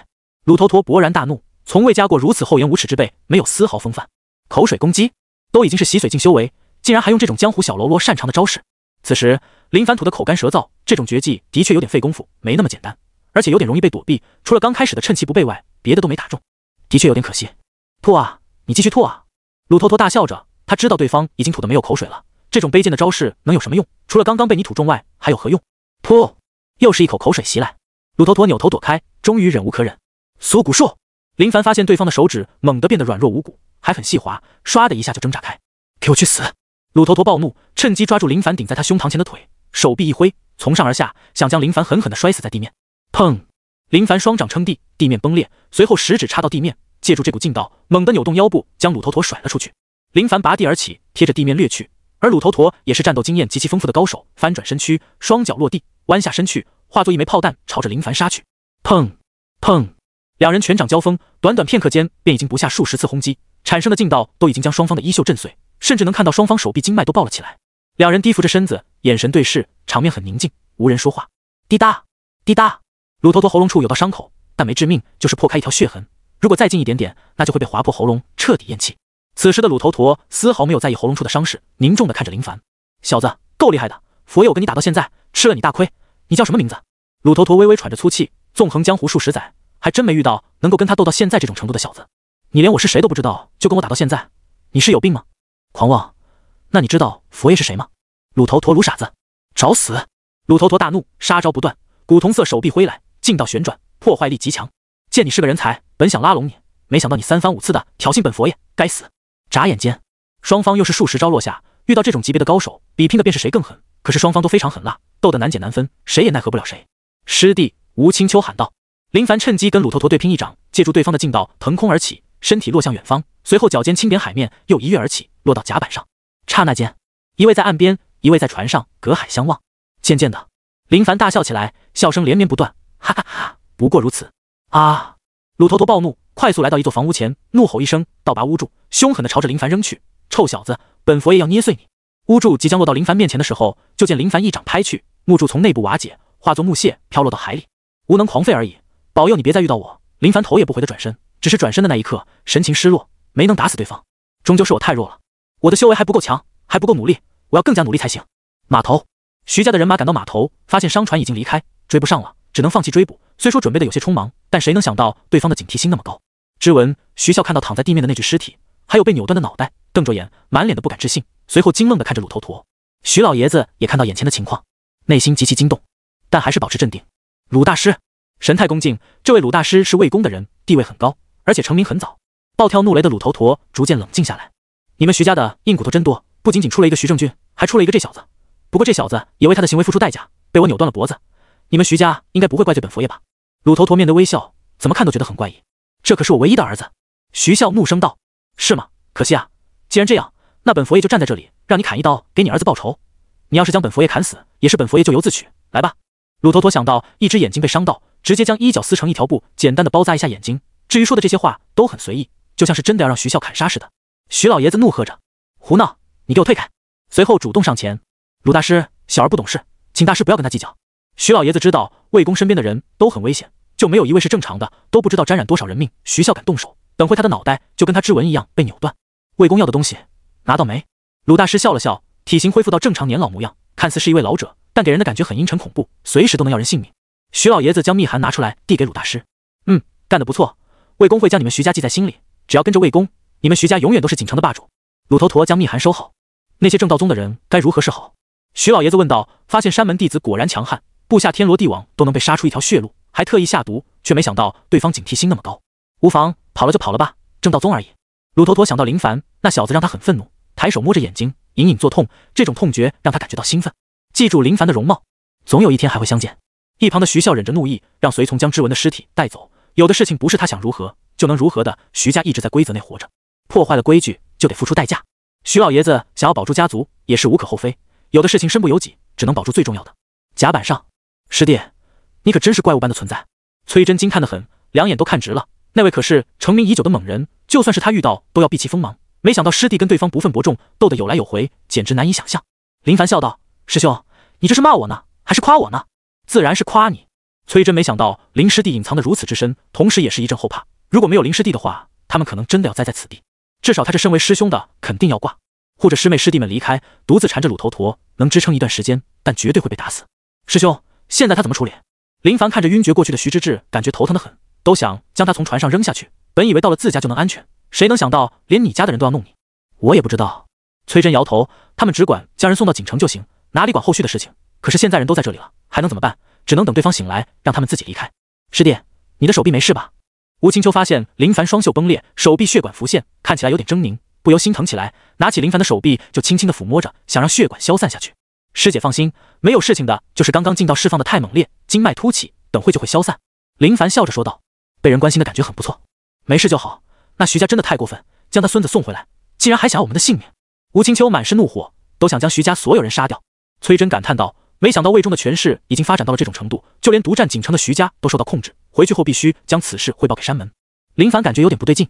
鲁头陀勃然大怒，从未加过如此厚颜无耻之辈，没有丝毫风范。口水攻击都已经是洗髓境修为，竟然还用这种江湖小喽啰擅长的招式。此时林凡吐得口干舌燥，这种绝技的确有点费功夫，没那么简单，而且有点容易被躲避，除了刚开始的趁其不备外，别的都没打中，的确有点可惜。吐啊，你继续吐啊！鲁头陀大笑着，他知道对方已经吐得没有口水了，这种卑贱的招式能有什么用？除了刚刚被你吐中外，还有何用？噗！又是一口口水袭来，鲁头陀扭头躲开，终于忍无可忍。缩骨术！林凡发现对方的手指猛地变得软弱无骨，还很细滑，唰的一下就挣扎开。给我去死！鲁头陀暴怒，趁机抓住林凡顶在他胸膛前的腿，手臂一挥，从上而下，想将林凡狠狠地摔死在地面。砰！林凡双掌撑地，地面崩裂，随后食指插到地面，借助这股劲道，猛地扭动腰部，将鲁头陀甩了出去。林凡拔地而起，贴着地面掠去，而鲁头陀也是战斗经验极其丰富的高手，翻转身躯，双脚落地，弯下身去，化作一枚炮弹，朝着林凡杀去。砰砰，两人拳掌交锋，短短片刻间便已经不下数十次轰击，产生的劲道都已经将双方的衣袖震碎，甚至能看到双方手臂经脉都爆了起来。两人低伏着身子，眼神对视，场面很宁静，无人说话。滴答滴答，鲁头陀喉咙处有道伤口，但没致命，就是破开一条血痕。如果再近一点点，那就会被划破喉咙，彻底咽气。此时的鲁头陀丝毫没有在意喉咙处的伤势，凝重地看着林凡：“小子，够厉害的！佛爷我跟你打到现在，吃了你大亏。你叫什么名字？”鲁头陀微微喘着粗气，纵横江湖数十载，还真没遇到能够跟他斗到现在这种程度的小子。你连我是谁都不知道，就跟我打到现在，你是有病吗？狂妄！那你知道佛爷是谁吗？鲁头陀鲁傻子，找死！鲁头陀大怒，杀招不断，古铜色手臂挥来，劲道旋转，破坏力极强。见你是个人才，本想拉拢你，没想到你3番5次的挑衅本佛爷，该死！眨眼间，双方又是数十招落下。遇到这种级别的高手，比拼的便是谁更狠。可是双方都非常狠辣，斗得难解难分，谁也奈何不了谁。师弟，吴青秋喊道。林凡趁机跟鲁头陀对拼一掌，借助对方的劲道腾空而起，身体落向远方，随后脚尖轻点海面，又一跃而起，落到甲板上。刹那间，一位在岸边，一位在船上，隔海相望。渐渐的，林凡大笑起来，笑声连绵不断，哈哈哈！不过如此。啊！鲁头陀暴怒，快速来到一座房屋前，怒吼一声，倒拔屋柱，凶狠地朝着林凡扔去。臭小子，本佛爷要捏碎你！屋柱即将落到林凡面前的时候，就见林凡一掌拍去，木柱从内部瓦解，化作木屑飘落到海里。无能狂吠而已，保佑你别再遇到我！林凡头也不回的转身，只是转身的那一刻，神情失落，没能打死对方。终究是我太弱了，我的修为还不够强，还不够努力，我要更加努力才行。码头，徐家的人马赶到码头，发现商船已经离开，追不上了，只能放弃追捕。虽说准备的有些匆忙，但谁能想到对方的警惕心那么高。织文、徐笑看到躺在地面的那具尸体，还有被扭断的脑袋，瞪着眼，满脸的不敢置信，随后惊愣地看着鲁头陀。徐老爷子也看到眼前的情况，内心极其惊动，但还是保持镇定。鲁大师神态恭敬，这位鲁大师是魏公的人，地位很高，而且成名很早。暴跳怒雷的鲁头陀逐渐冷静下来。你们徐家的硬骨头真多，不仅仅出了一个徐正军，还出了一个这小子。不过这小子也为他的行为付出代价，被我扭断了脖子。你们徐家应该不会怪罪本佛爷吧？鲁头陀面对微笑，怎么看都觉得很怪异。这可是我唯一的儿子。徐笑怒声道。是吗？可惜啊，既然这样，那本佛爷就站在这里，让你砍一刀，给你儿子报仇。你要是将本佛爷砍死，也是本佛爷咎由自取。来吧。鲁头陀想到一只眼睛被伤到，直接将衣角撕成一条布，简单的包扎一下眼睛。至于说的这些话都很随意，就像是真的要让徐笑砍杀似的。徐老爷子怒喝着：胡闹，你给我退开！随后主动上前。鲁大师，小儿不懂事，请大师不要跟他计较。徐老爷子知道魏公身边的人都很危险，就没有一位是正常的，都不知道沾染多少人命。徐笑敢动手，等会他的脑袋就跟他织纹一样被扭断。魏公要的东西拿到没？鲁大师笑了笑，体型恢复到正常年老模样，看似是一位老者，但给人的感觉很阴沉恐怖，随时都能要人性命。徐老爷子将密函拿出来递给鲁大师。干得不错，魏公会将你们徐家记在心里，只要跟着魏公，你们徐家永远都是锦城的霸主。鲁头陀将密函收好。那些正道宗的人该如何是好？徐老爷子问道。发现山门弟子果然强悍，布下天罗地网都能被杀出一条血路，还特意下毒，却没想到对方警惕心那么高。无妨，跑了就跑了吧，正道宗而已。鲁头陀想到林凡那小子让他很愤怒，抬手摸着眼睛，隐隐作痛，这种痛觉让他感觉到兴奋。记住林凡的容貌，总有一天还会相见。一旁的徐笑忍着怒意，让随从将织纹的尸体带走。有的事情不是他想如何就能如何的，徐家一直在规则内活着，破坏了规矩就得付出代价。徐老爷子想要保住家族也是无可厚非，有的事情身不由己，只能保住最重要的。甲板上，师弟，你可真是怪物般的存在。崔真惊叹得很，两眼都看直了。那位可是成名已久的猛人，就算是他遇到都要避其锋芒。没想到师弟跟对方不分伯仲，斗得有来有回，简直难以想象。林凡笑道：师兄，你这是骂我呢，还是夸我呢？自然是夸你。崔真没想到林师弟隐藏得如此之深，同时也是一阵后怕。如果没有林师弟的话，他们可能真的要栽在此地。至少他这身为师兄的肯定要挂，护着师妹师弟们离开，独自缠着鲁头陀，能支撑一段时间，但绝对会被打死。师兄，现在他怎么处理？林凡看着晕厥过去的徐之志，感觉头疼得很，都想将他从船上扔下去。本以为到了自家就能安全，谁能想到连你家的人都要弄你。我也不知道。崔真摇头，他们只管将人送到锦城就行，哪里管后续的事情。可是现在人都在这里了，还能怎么办？只能等对方醒来，让他们自己离开。师弟，你的手臂没事吧？吴青秋发现林凡双袖崩裂，手臂血管浮现，看起来有点狰狞，不由心疼起来，拿起林凡的手臂就轻轻地抚摸着，想让血管消散下去。师姐放心，没有事情的，就是刚刚劲道释放的太猛烈，经脉突起，等会就会消散。林凡笑着说道。被人关心的感觉很不错，没事就好。那徐家真的太过分，将他孙子送回来，竟然还想要我们的性命。吴青秋满是怒火，都想将徐家所有人杀掉。崔真感叹道，没想到魏中的权势已经发展到了这种程度，就连独占锦城的徐家都受到控制，回去后必须将此事汇报给山门。林凡感觉有点不对劲，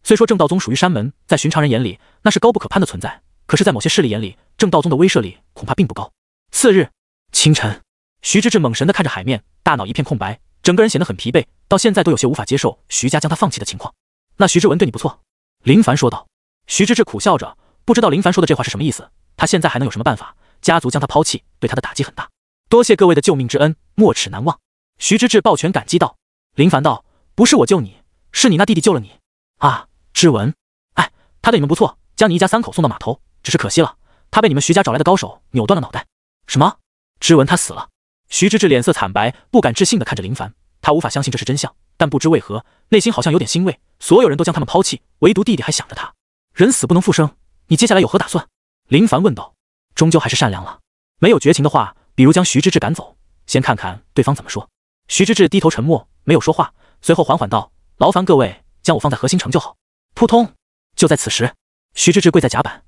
虽说正道宗属于山门，在寻常人眼里那是高不可攀的存在，可是在某些势力眼里，正道宗的威慑力恐怕并不高。次日清晨，徐之志猛神地看着海面，大脑一片空白，整个人显得很疲惫，到现在都有些无法接受徐家将他放弃的情况。那徐志文对你不错，林凡说道。徐之志苦笑着，不知道林凡说的这话是什么意思，他现在还能有什么办法？家族将他抛弃，对他的打击很大。多谢各位的救命之恩，没齿难忘。徐之志抱拳感激道。林凡道，不是我救你，是你那弟弟救了你。啊，之文，哎，他对你们不错，将你一家3口送到码头，只是可惜了，他被你们徐家找来的高手扭断了脑袋。什么？之文他死了？徐之志脸色惨白，不敢置信地看着林凡，他无法相信这是真相，但不知为何，内心好像有点欣慰，所有人都将他们抛弃，唯独弟弟还想着他。人死不能复生，你接下来有何打算？林凡问道。终究还是善良了，没有绝情的话，比如将徐之志赶走，先看看对方怎么说。徐之志低头沉默，没有说话，随后缓缓道：劳烦各位将我放在核心城就好。扑通！就在此时，徐之志跪在甲板，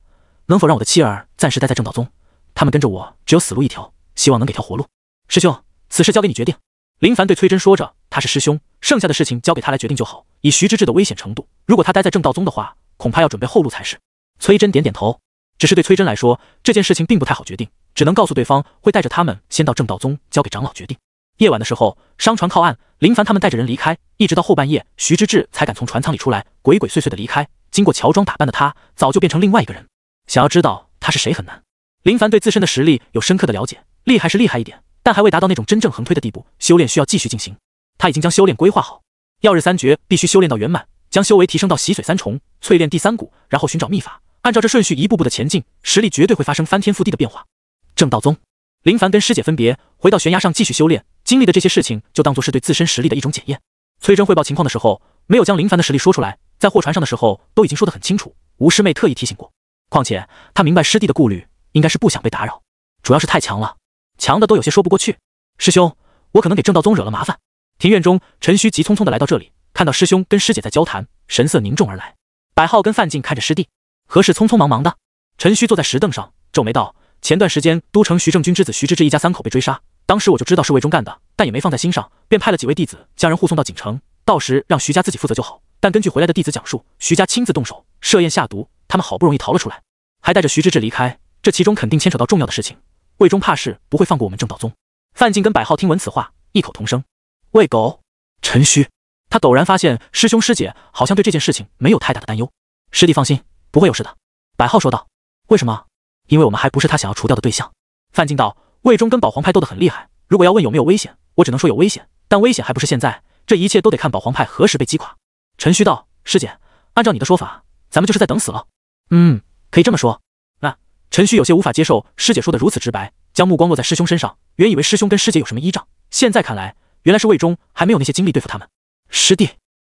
能否让我的妻儿暂时待在正道宗？他们跟着我只有死路一条，希望能给条活路。师兄，此事交给你决定。林凡对崔真说着，他是师兄，剩下的事情交给他来决定就好。以徐之志的危险程度，如果他待在正道宗的话，恐怕要准备后路才是。崔真点点头，只是对崔真来说，这件事情并不太好决定，只能告诉对方会带着他们先到正道宗，交给长老决定。夜晚的时候，商船靠岸，林凡他们带着人离开，一直到后半夜，徐之志才敢从船舱里出来，鬼鬼祟祟的离开。经过乔装打扮的他，早就变成另外一个人。想要知道他是谁很难。林凡对自身的实力有深刻的了解，厉害是厉害一点，但还未达到那种真正横推的地步，修炼需要继续进行。他已经将修炼规划好，曜日三绝必须修炼到圆满，将修为提升到洗髓三重，淬炼第三股，然后寻找秘法，按照这顺序一步步的前进，实力绝对会发生翻天覆地的变化。正道宗，林凡跟师姐分别回到悬崖上继续修炼，经历的这些事情就当作是对自身实力的一种检验。崔真汇报情况的时候，没有将林凡的实力说出来，在货船上的时候都已经说得很清楚，吴师妹特意提醒过。况且他明白师弟的顾虑，应该是不想被打扰，主要是太强了，强的都有些说不过去。师兄，我可能给正道宗惹了麻烦。庭院中，陈虚急匆匆的来到这里，看到师兄跟师姐在交谈，神色凝重而来。百浩跟范进看着师弟，何事匆匆忙忙的？陈虚坐在石凳上，皱眉道：前段时间都城徐正军之子徐之志一家三口被追杀，当时我就知道是魏忠干的，但也没放在心上，便派了几位弟子将人护送到锦城，到时让徐家自己负责就好。但根据回来的弟子讲述，徐家亲自动手设宴下毒，他们好不容易逃了出来，还带着徐之志离开，这其中肯定牵扯到重要的事情。魏忠怕是不会放过我们正道宗。范进跟百浩听闻此话，异口同声：喂狗！陈虚，他陡然发现师兄师姐好像对这件事情没有太大的担忧。师弟放心，不会有事的。百浩说道。为什么？因为我们还不是他想要除掉的对象。范进道：魏忠跟保皇派斗得很厉害，如果要问有没有危险，我只能说有危险，但危险还不是现在，这一切都得看保皇派何时被击垮。陈虚道：师姐，按照你的说法，咱们就是在等死了。可以这么说。陈虚有些无法接受师姐说的如此直白，将目光落在师兄身上，原以为师兄跟师姐有什么依仗，现在看来，原来是魏忠还没有那些精力对付他们。师弟，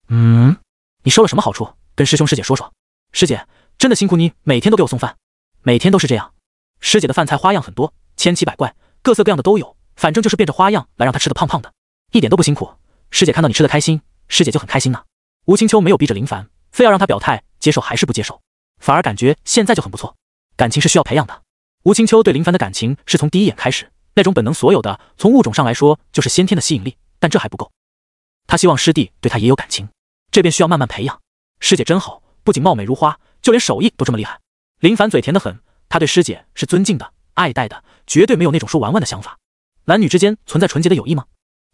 你收了什么好处？跟师兄师姐说说。师姐，真的辛苦你每天都给我送饭。每天都是这样。师姐的饭菜花样很多，千奇百怪，各色各样的都有，反正就是变着花样来让她吃得胖胖的，一点都不辛苦。师姐看到你吃得开心，师姐就很开心呢。吴青秋没有逼着林凡，非要让他表态接受还是不接受，反而感觉现在就很不错。感情是需要培养的。吴青秋对林凡的感情是从第一眼开始，那种本能所有的，从物种上来说就是先天的吸引力，但这还不够。他希望师弟对他也有感情，这便需要慢慢培养。师姐真好，不仅貌美如花，就连手艺都这么厉害。林凡嘴甜得很，他对师姐是尊敬的、爱戴的，绝对没有那种说玩玩的想法。男女之间存在纯洁的友谊吗？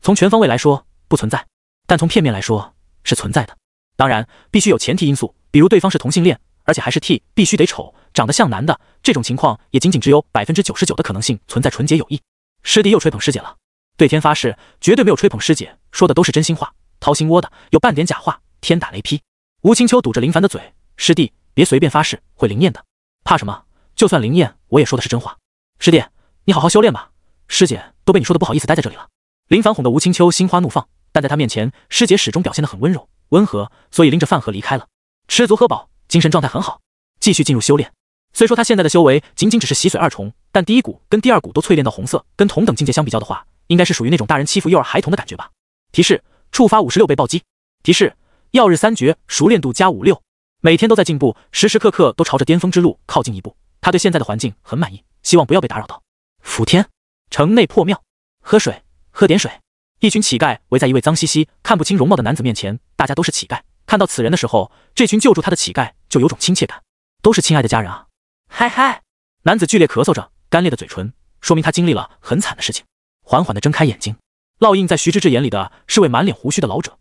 从全方位来说不存在，但从片面来说是存在的。当然必须有前提因素，比如对方是同性恋，而且还是 T， 必须得丑，长得像男的，这种情况也仅仅只有 99% 的可能性存在纯洁友谊。师弟又吹捧师姐了，对天发誓，绝对没有吹捧师姐，说的都是真心话，掏心窝的，有半点假话，天打雷劈。吴青秋堵着林凡的嘴，师弟别随便发誓，会灵验的。怕什么？就算灵验，我也说的是真话。师弟，你好好修炼吧，师姐都被你说的不好意思待在这里了。林凡哄得吴青秋心花怒放，但在他面前，师姐始终表现得很温柔温和，所以拎着饭盒离开了。吃足喝饱，精神状态很好，继续进入修炼。虽说他现在的修为仅仅只是洗髓二重，但第一股跟第二股都淬炼到红色，跟同等境界相比较的话，应该是属于那种大人欺负幼儿孩童的感觉吧。提示：触发56倍暴击。提示：曜日三绝熟练度加56，每天都在进步，时时刻刻都朝着巅峰之路靠近一步。他对现在的环境很满意，希望不要被打扰到。辅天城内破庙，喝水，喝点水。一群乞丐围在一位脏兮兮、看不清容貌的男子面前，大家都是乞丐。看到此人的时候，这群救助他的乞丐就有种亲切感，都是亲爱的家人啊！嗨嗨！男子剧烈咳嗽着，干裂的嘴唇，说明他经历了很惨的事情。缓缓地睁开眼睛，烙印在徐之志眼里的是位满脸胡须的老者，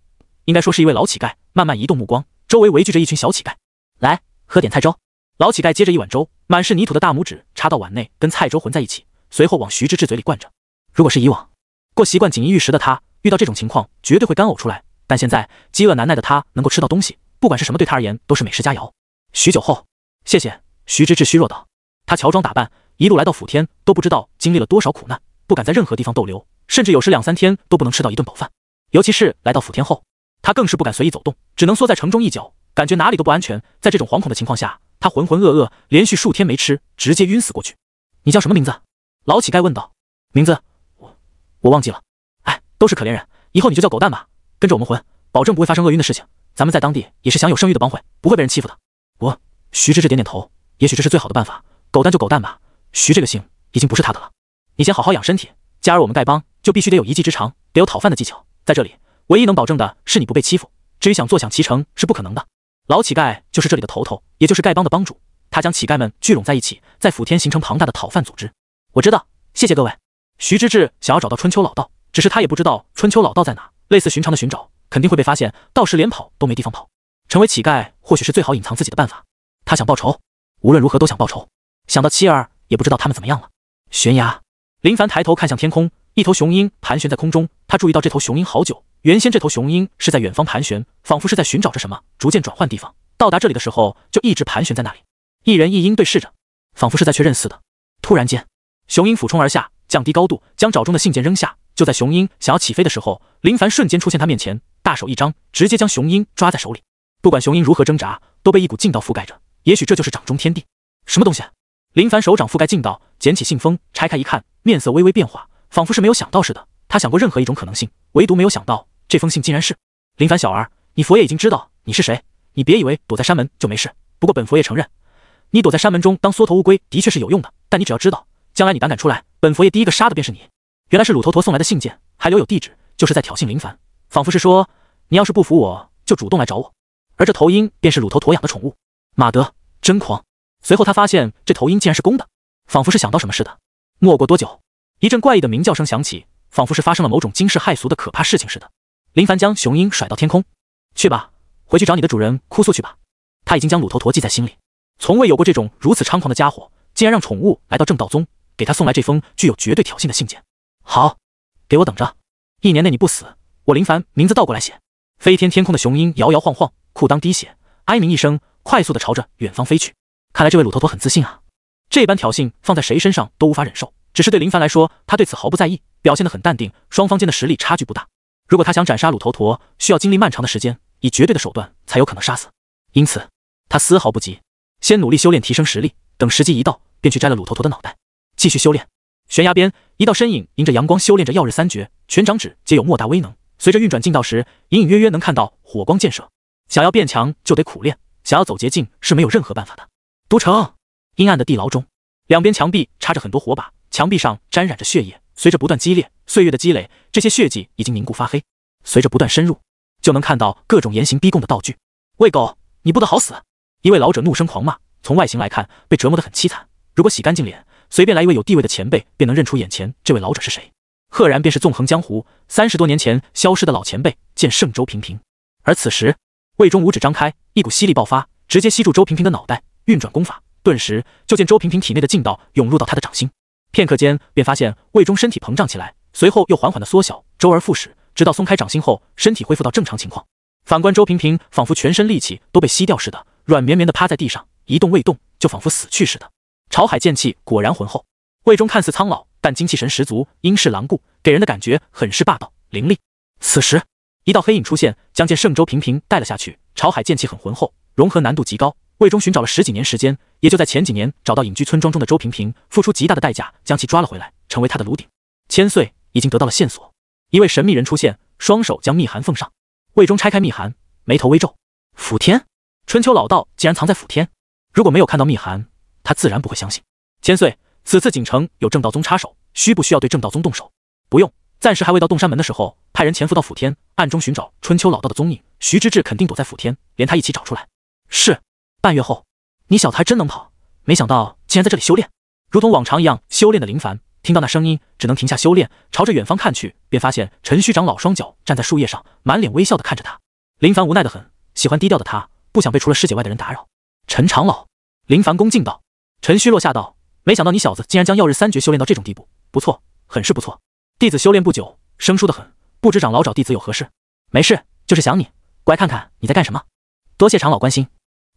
应该说是一位老乞丐。慢慢移动目光，周围围聚着一群小乞丐。来，喝点菜粥。老乞丐接着一碗粥，满是泥土的大拇指插到碗内，跟菜粥混在一起，随后往徐之志嘴里灌着。如果是以往，过习惯锦衣玉食的他，遇到这种情况绝对会干呕出来。但现在饥饿难耐的他能够吃到东西，不管是什么对他而言都是美食佳肴。许久后，谢谢。徐之志虚弱道。他乔装打扮，一路来到府天，都不知道经历了多少苦难，不敢在任何地方逗留，甚至有时2-3天都不能吃到一顿饱饭。尤其是来到府天后，他更是不敢随意走动，只能缩在城中一角，感觉哪里都不安全。在这种惶恐的情况下，他浑浑噩噩，连续数天没吃，直接晕死过去。你叫什么名字？老乞丐问道。名字我忘记了。哎，都是可怜人，以后你就叫狗蛋吧，跟着我们混，保证不会发生厄运的事情。咱们在当地也是享有声誉的帮会，不会被人欺负的。徐芝芝点点头，也许这是最好的办法。狗蛋就狗蛋吧，徐这个姓已经不是他的了。你先好好养身体，加入我们丐帮就必须得有一技之长，得有讨饭的技巧。在这里，唯一能保证的是你不被欺负，至于想坐享其成是不可能的。老乞丐就是这里的头头，也就是丐帮的帮主，他将乞丐们聚拢在一起，在府天形成庞大的讨饭组织。我知道，谢谢各位。徐芝芝想要找到春秋老道，只是他也不知道春秋老道在哪。类似寻常的寻找，肯定会被发现，到时连跑都没地方跑。成为乞丐或许是最好隐藏自己的办法。他想报仇，无论如何都想报仇。想到妻儿，也不知道他们怎么样了。悬崖，林凡抬头看向天空，一头雄鹰盘旋在空中。他注意到这头雄鹰好久，原先这头雄鹰是在远方盘旋，仿佛是在寻找着什么，逐渐转换地方。到达这里的时候，就一直盘旋在那里。一人一鹰对视着，仿佛是在确认似的。突然间，雄鹰俯冲而下，降低高度，将爪中的信件扔下。就在雄鹰想要起飞的时候，林凡瞬间出现他面前，大手一张，直接将雄鹰抓在手里。不管雄鹰如何挣扎，都被一股劲道覆盖着。也许这就是掌中天地。什么东西？林凡手掌覆盖劲道，捡起信封，拆开一看，面色微微变化，仿佛是没有想到似的。他想过任何一种可能性，唯独没有想到这封信竟然是林凡小儿，你佛爷已经知道你是谁，你别以为躲在山门就没事。不过本佛爷承认，你躲在山门中当缩头乌龟的确是有用的，但你只要知道，将来你胆敢出来，本佛爷第一个杀的便是你。原来是鲁头陀送来的信件，还留有地址，就是在挑衅林凡，仿佛是说你要是不服我，就主动来找我。而这头鹰便是鲁头陀养的宠物。马德真狂！随后他发现这头鹰竟然是公的，仿佛是想到什么似的。没过多久，一阵怪异的鸣叫声响起，仿佛是发生了某种惊世骇俗的可怕事情似的。林凡将雄鹰甩到天空，去吧，回去找你的主人哭诉去吧。他已经将鲁头陀记在心里，从未有过这种如此猖狂的家伙，竟然让宠物来到正道宗，给他送来这封具有绝对挑衅的信件。好，给我等着，1年内你不死，我林凡名字倒过来写。飞天天空的雄鹰摇摇晃晃，裤裆滴血，哀鸣一声，快速地朝着远方飞去。看来这位鲁头陀很自信啊，这般挑衅放在谁身上都无法忍受。只是对林凡来说，他对此毫不在意，表现得很淡定。双方间的实力差距不大，如果他想斩杀鲁头陀，需要经历漫长的时间，以绝对的手段才有可能杀死。因此，他丝毫不急，先努力修炼提升实力，等时机一到，便去摘了鲁头陀的脑袋，继续修炼。悬崖边，一道身影迎着阳光修炼着曜日三绝，全掌指皆有莫大威能。随着运转劲道时，隐隐约约能看到火光溅射。想要变强就得苦练，想要走捷径是没有任何办法的。都城阴暗的地牢中，两边墙壁插着很多火把，墙壁上沾染着血液。随着不断激烈，岁月的积累，这些血迹已经凝固发黑。随着不断深入，就能看到各种严刑逼供的道具。喂狗，你不得好死！一位老者怒声狂骂，从外形来看，被折磨得很凄惨。如果洗干净脸，随便来一位有地位的前辈，便能认出眼前这位老者是谁。赫然便是纵横江湖30多年前消失的老前辈，见圣周平平。而此时，魏中五指张开，一股吸力爆发，直接吸住周平平的脑袋，运转功法，顿时就见周平平体内的劲道涌入到他的掌心。片刻间，便发现魏中身体膨胀起来，随后又缓缓的缩小，周而复始，直到松开掌心后，身体恢复到正常情况。反观周平平，仿佛全身力气都被吸掉似的，软绵绵的趴在地上，一动未动，就仿佛死去似的。潮海剑气果然浑厚，魏中看似苍老，但精气神十足，英势狼顾，给人的感觉很是霸道凌厉。此时，一道黑影出现，将见圣周平平带了下去。潮海剑气很浑厚，融合难度极高。魏中寻找了10几年时间，也就在前几年找到隐居村庄中的周平平，付出极大的代价将其抓了回来，成为他的炉鼎。千岁已经得到了线索，一位神秘人出现，双手将密函奉上。魏中拆开密函，眉头微皱，府天，春秋老道竟然藏在府天。如果没有看到密函，他自然不会相信。千岁，此次锦城有正道宗插手，需不需要对正道宗动手？不用，暂时还未到洞山门的时候，派人潜伏到府天，暗中寻找春秋老道的踪影。徐之志肯定躲在府天，连他一起找出来。是。半月后，你小子还真能跑，没想到竟然在这里修炼。如同往常一样修炼的林凡，听到那声音，只能停下修炼，朝着远方看去，便发现陈虚长老双脚站在树叶上，满脸微笑地看着他。林凡无奈得很，喜欢低调的他，不想被除了师姐外的人打扰。陈长老，林凡恭敬道。陈虚落下道，没想到你小子竟然将曜日三绝修炼到这种地步，不错，很是不错。弟子修炼不久，生疏得很，不知长老找弟子有何事？没事，就是想你，过来看看你在干什么。多谢长老关心。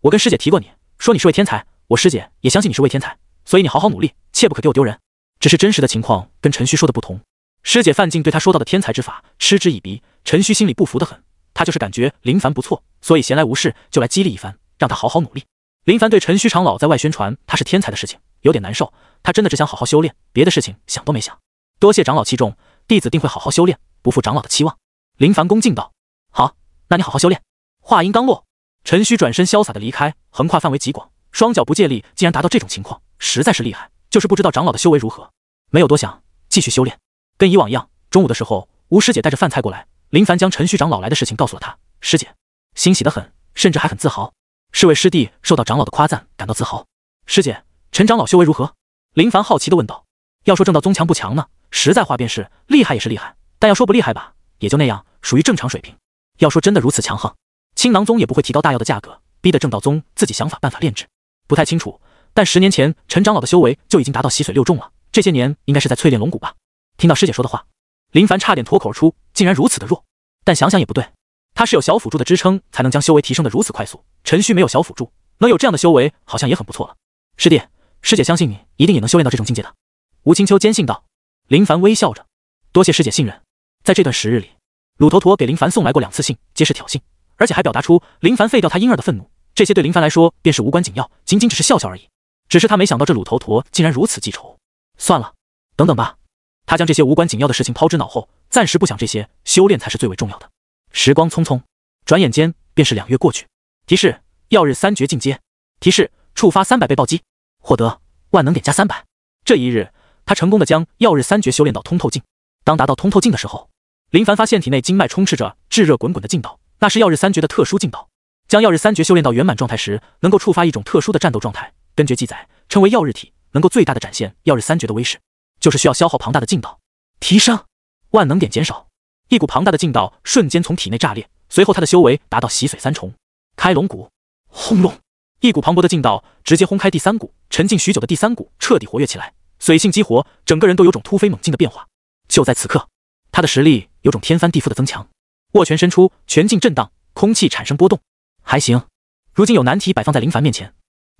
我跟师姐提过你，说你是位天才，我师姐也相信你是位天才，所以你好好努力，切不可给我丢人。只是真实的情况跟陈虚说的不同。师姐范进对他说到的天才之法嗤之以鼻，陈虚心里不服得很，他就是感觉林凡不错，所以闲来无事就来激励一番，让他好好努力。林凡对陈虚长老在外宣传他是天才的事情有点难受，他真的只想好好修炼，别的事情想都没想。多谢长老器重，弟子定会好好修炼，不负长老的期望。林凡恭敬道：好，那你好好修炼。话音刚落，陈虚转身潇洒的离开，横跨范围极广，双脚不借力，竟然达到这种情况，实在是厉害。就是不知道长老的修为如何。没有多想，继续修炼。跟以往一样，中午的时候，吴师姐带着饭菜过来，林凡将陈虚长老来的事情告诉了她。师姐欣喜得很，甚至还很自豪，是为师弟受到长老的夸赞感到自豪。师姐，陈长老修为如何？林凡好奇地问道。要说正道宗强不强呢，实在话便是厉害也是厉害，但要说不厉害吧，也就那样，属于正常水平。要说真的如此强横，青囊宗也不会提高大药的价格，逼得正道宗自己想法办法炼制。不太清楚，但10年前陈长老的修为就已经达到洗髓6重了，这些年应该是在淬炼龙骨吧。听到师姐说的话，林凡差点脱口而出，竟然如此的弱。但想想也不对，他是有小辅助的支撑，才能将修为提升得如此快速。陈虚没有小辅助，能有这样的修为，好像也很不错了。师弟，师姐相信你，一定也能修炼到这种境界的。吴青秋坚信道。林凡微笑着，多谢师姐信任。在这段时日里，鲁坨坨给林凡送来过2次信，皆是挑衅，而且还表达出林凡废掉他婴儿的愤怒。这些对林凡来说便是无关紧要，仅仅只是笑笑而已。只是他没想到这鲁坨坨竟然如此记仇。算了，等等吧。他将这些无关紧要的事情抛之脑后，暂时不想这些，修炼才是最为重要的。时光匆匆，转眼间便是2月过去。提示：曜日3绝进阶。提示：触发300倍暴击，获得万能点加300。这一日，他成功的将曜日3绝修炼到通透境。当达到通透境的时候，林凡发现体内经脉充斥着炙热滚滚的劲道，那是曜日3绝的特殊劲道。将曜日3绝修炼到圆满状态时，能够触发一种特殊的战斗状态，根据记载称为曜日体，能够最大的展现曜日3绝的威势，就是需要消耗庞大的劲道。提升万能点减少，一股庞大的劲道瞬间从体内炸裂，随后他的修为达到洗髓3重。开龙骨，轰隆！一股磅礴的劲道直接轰开第3股，沉静许久的第3股彻底活跃起来，髓性激活，整个人都有种突飞猛进的变化。就在此刻，他的实力有种天翻地覆的增强。握拳伸出，拳劲震荡，空气产生波动。还行，如今有难题摆放在林凡面前，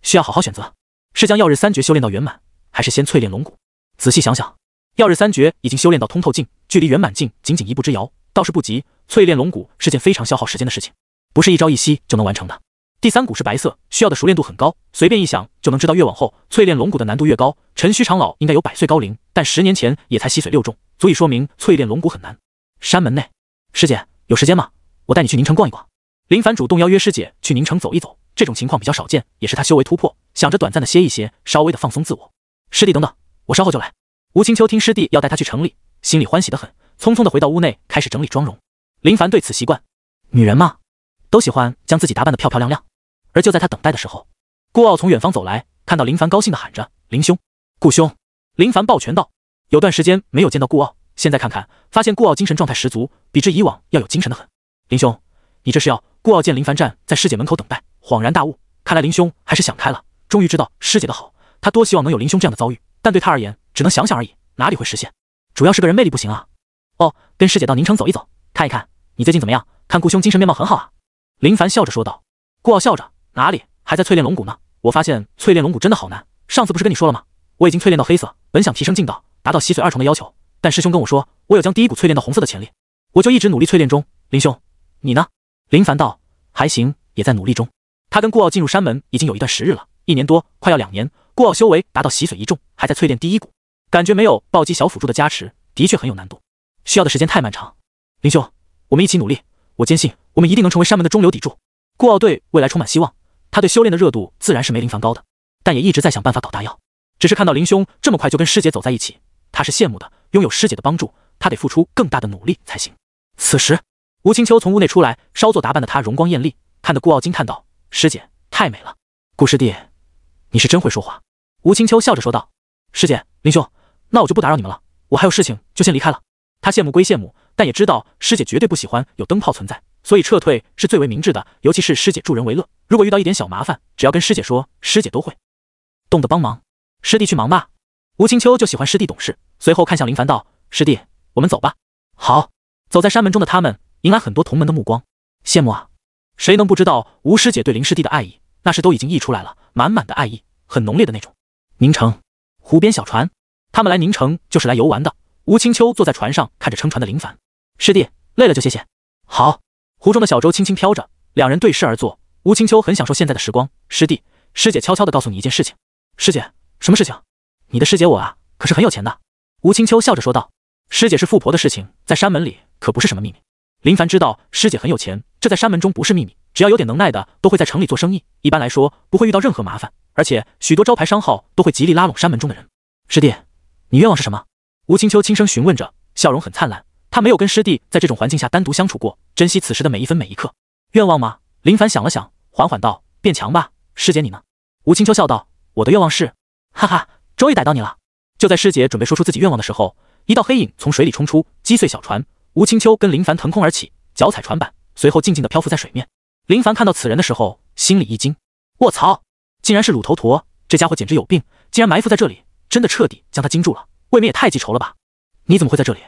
需要好好选择，是将曜日3绝修炼到圆满，还是先淬炼龙骨？仔细想想，曜日3绝已经修炼到通透境，距离圆满境仅仅一步之遥，倒是不急。淬炼龙骨是件非常消耗时间的事情，不是一朝一夕就能完成的。第3股是白色，需要的熟练度很高，随便一想就能知道越往后淬炼龙骨的难度越高。陈虚长老应该有100岁高龄，但10年前也才洗髓6重，足以说明淬炼龙骨很难。山门内，师姐有时间吗？我带你去宁城逛一逛。林凡主动邀约师姐去宁城走一走，这种情况比较少见，也是他修为突破，想着短暂的歇一歇，稍微的放松自我。师弟等等，我稍后就来。吴青秋听师弟要带他去城里，心里欢喜得很，匆匆的回到屋内开始整理妆容。林凡对此习惯，女人嘛，都喜欢将自己打扮得漂漂亮亮。而就在他等待的时候，顾傲从远方走来，看到林凡高兴的喊着：林兄，顾兄。林凡抱拳道，有段时间没有见到顾傲，现在看看，发现顾傲精神状态十足，比之以往要有精神的很。林兄，你这是要？顾傲见林凡站在师姐门口等待，恍然大悟，看来林兄还是想开了，终于知道师姐的好。他多希望能有林兄这样的遭遇，但对他而言，只能想想而已，哪里会实现？主要是个人魅力不行啊。哦，跟师姐到宁城走一走，看一看，你最近怎么样？看顾兄精神面貌很好啊。林凡笑着说道。顾傲笑着，哪里，还在淬炼龙骨呢。我发现淬炼龙骨真的好难，上次不是跟你说了吗？我已经淬炼到黑色，本想提升劲道，达到洗髓2重的要求，但师兄跟我说，我有将第1股淬炼到红色的潜力，我就一直努力淬炼中。林兄，你呢？林凡道，还行，也在努力中。他跟顾傲进入山门已经有一段时日了，1年多，快要2年。顾傲修为达到洗髓1重，还在淬炼第1股，感觉没有暴击小辅助的加持，的确很有难度，需要的时间太漫长。林兄，我们一起努力，我坚信我们一定能成为山门的中流砥柱。顾傲对未来充满希望，他对修炼的热度自然是没林凡高的，但也一直在想办法搞大药。只是看到林兄这么快就跟师姐走在一起，他是羡慕的，拥有师姐的帮助，他得付出更大的努力才行。此时，吴青秋从屋内出来，稍作打扮的她容光艳丽，看得顾傲惊叹道：师姐太美了。顾师弟，你是真会说话。吴青秋笑着说道。师姐，林兄，那我就不打扰你们了，我还有事情就先离开了。他羡慕归羡慕，但也知道师姐绝对不喜欢有灯泡存在，所以撤退是最为明智的，尤其是师姐助人为乐，如果遇到一点小麻烦，只要跟师姐说，师姐都会懂得帮忙。师弟去忙吧。吴青秋就喜欢师弟懂事，随后看向林凡道：师弟，我们走吧。好。走在山门中的他们迎来很多同门的目光，羡慕啊！谁能不知道吴师姐对林师弟的爱意？那是都已经溢出来了，满满的爱意，很浓烈的那种。宁城湖边小船，他们来宁城就是来游玩的。吴青秋坐在船上看着撑船的林凡，师弟累了就歇歇。好。湖中的小舟轻轻飘着，两人对视而坐。吴青秋很享受现在的时光。师弟，师姐悄悄地告诉你一件事情。师姐，什么事情？你的师姐我啊，可是很有钱的。吴青秋笑着说道。师姐是富婆的事情，在山门里可不是什么秘密。林凡知道师姐很有钱，这在山门中不是秘密，只要有点能耐的都会在城里做生意，一般来说不会遇到任何麻烦，而且许多招牌商号都会极力拉拢山门中的人。师弟，你愿望是什么？吴青秋轻声询问着，笑容很灿烂。他没有跟师弟在这种环境下单独相处过，珍惜此时的每一分每一刻。愿望吗？林凡想了想，缓缓道：变强吧。师姐你呢？吴青秋笑道：我的愿望是……哈哈，终于逮到你了。就在师姐准备说出自己愿望的时候，一道黑影从水里冲出，击碎小船。吴青秋跟林凡腾空而起，脚踩船板，随后静静地漂浮在水面。林凡看到此人的时候，心里一惊：卧槽，竟然是鲁头陀！这家伙简直有病，竟然埋伏在这里，真的彻底将他惊住了，未免也太记仇了吧？你怎么会在这里？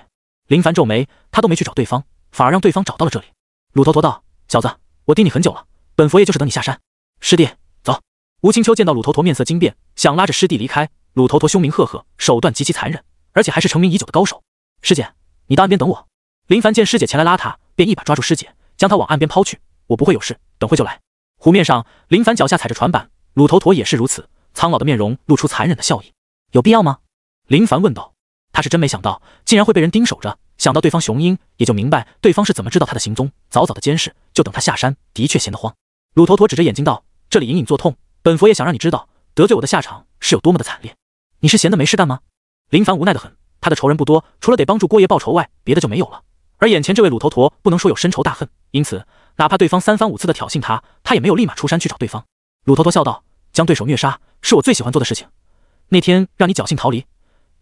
林凡皱眉，他都没去找对方，反而让对方找到了这里。鲁头陀道：小子，我盯你很久了，本佛爷就是等你下山。师弟，走。吴青秋见到鲁头陀面色惊变，想拉着师弟离开。鲁头陀凶名赫赫，手段极其残忍，而且还是成名已久的高手。师姐，你到岸边等我。林凡见师姐前来拉他，便一把抓住师姐，将她往岸边抛去。我不会有事，等会就来。湖面上，林凡脚下踩着船板，鲁头陀也是如此，苍老的面容露出残忍的笑意。有必要吗？林凡问道。他是真没想到，竟然会被人盯守着。想到对方雄鹰，也就明白对方是怎么知道他的行踪，早早的监视，就等他下山，的确闲得慌。鲁头陀指着眼睛道：这里隐隐作痛，本佛爷想让你知道，得罪我的下场是有多么的惨烈。你是闲得没事干吗？林凡无奈的很，他的仇人不多，除了得帮助郭爷报仇外，别的就没有了。而眼前这位鲁头陀不能说有深仇大恨，因此哪怕对方3番5次的挑衅他，他也没有立马出山去找对方。鲁头陀笑道：将对手虐杀是我最喜欢做的事情。那天让你侥幸逃离，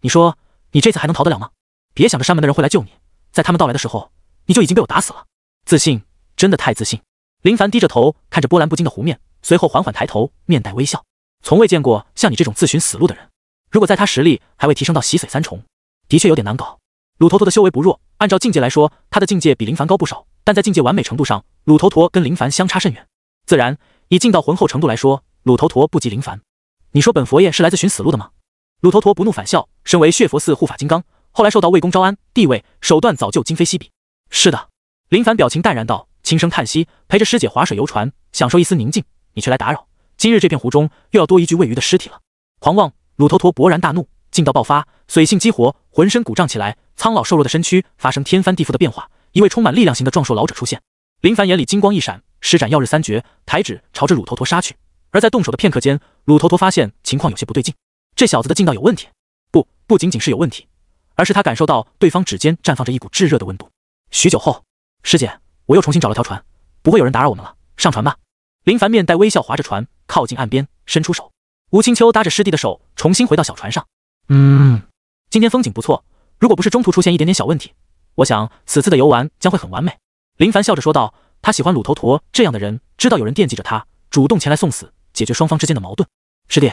你说你这次还能逃得了吗？别想着山门的人会来救你，在他们到来的时候，你就已经被我打死了。自信，真的太自信。林凡低着头看着波澜不惊的湖面，随后缓缓抬头，面带微笑。从未见过像你这种自寻死路的人，如果在他实力还未提升到洗髓3重，的确有点难搞。鲁头陀的修为不弱，按照境界来说，他的境界比林凡高不少，但在境界完美程度上，鲁头陀跟林凡相差甚远。自然，以境到浑厚程度来说，鲁头陀不及林凡。你说本佛爷是来自寻死路的吗？鲁头陀不怒反笑，身为血佛寺护法金刚，后来受到魏公招安，地位手段早就今非昔比。是的，林凡表情淡然道，轻声叹息，陪着师姐划水游船，享受一丝宁静。你却来打扰，今日这片湖中又要多一具喂鱼的尸体了。狂妄！鲁头陀勃然大怒，劲道爆发，髓性激活，浑身鼓胀起来，苍老瘦弱的身躯发生天翻地覆的变化，一位充满力量型的壮硕老者出现。林凡眼里金光一闪，施展曜日3绝，抬指朝着鲁头陀杀去。而在动手的片刻间，鲁头陀发现情况有些不对劲，这小子的劲道有问题。不仅仅是有问题，而是他感受到对方指尖绽放着一股炙热的温度。许久后，师姐，我又重新找了条船，不会有人打扰我们了，上船吧。林凡面带微笑划着船靠近岸边，伸出手。吴青秋搭着师弟的手重新回到小船上。今天风景不错，如果不是中途出现一点点小问题，我想此次的游玩将会很完美。林凡笑着说道，他喜欢鲁头陀这样的人，知道有人惦记着他，主动前来送死，解决双方之间的矛盾。师弟，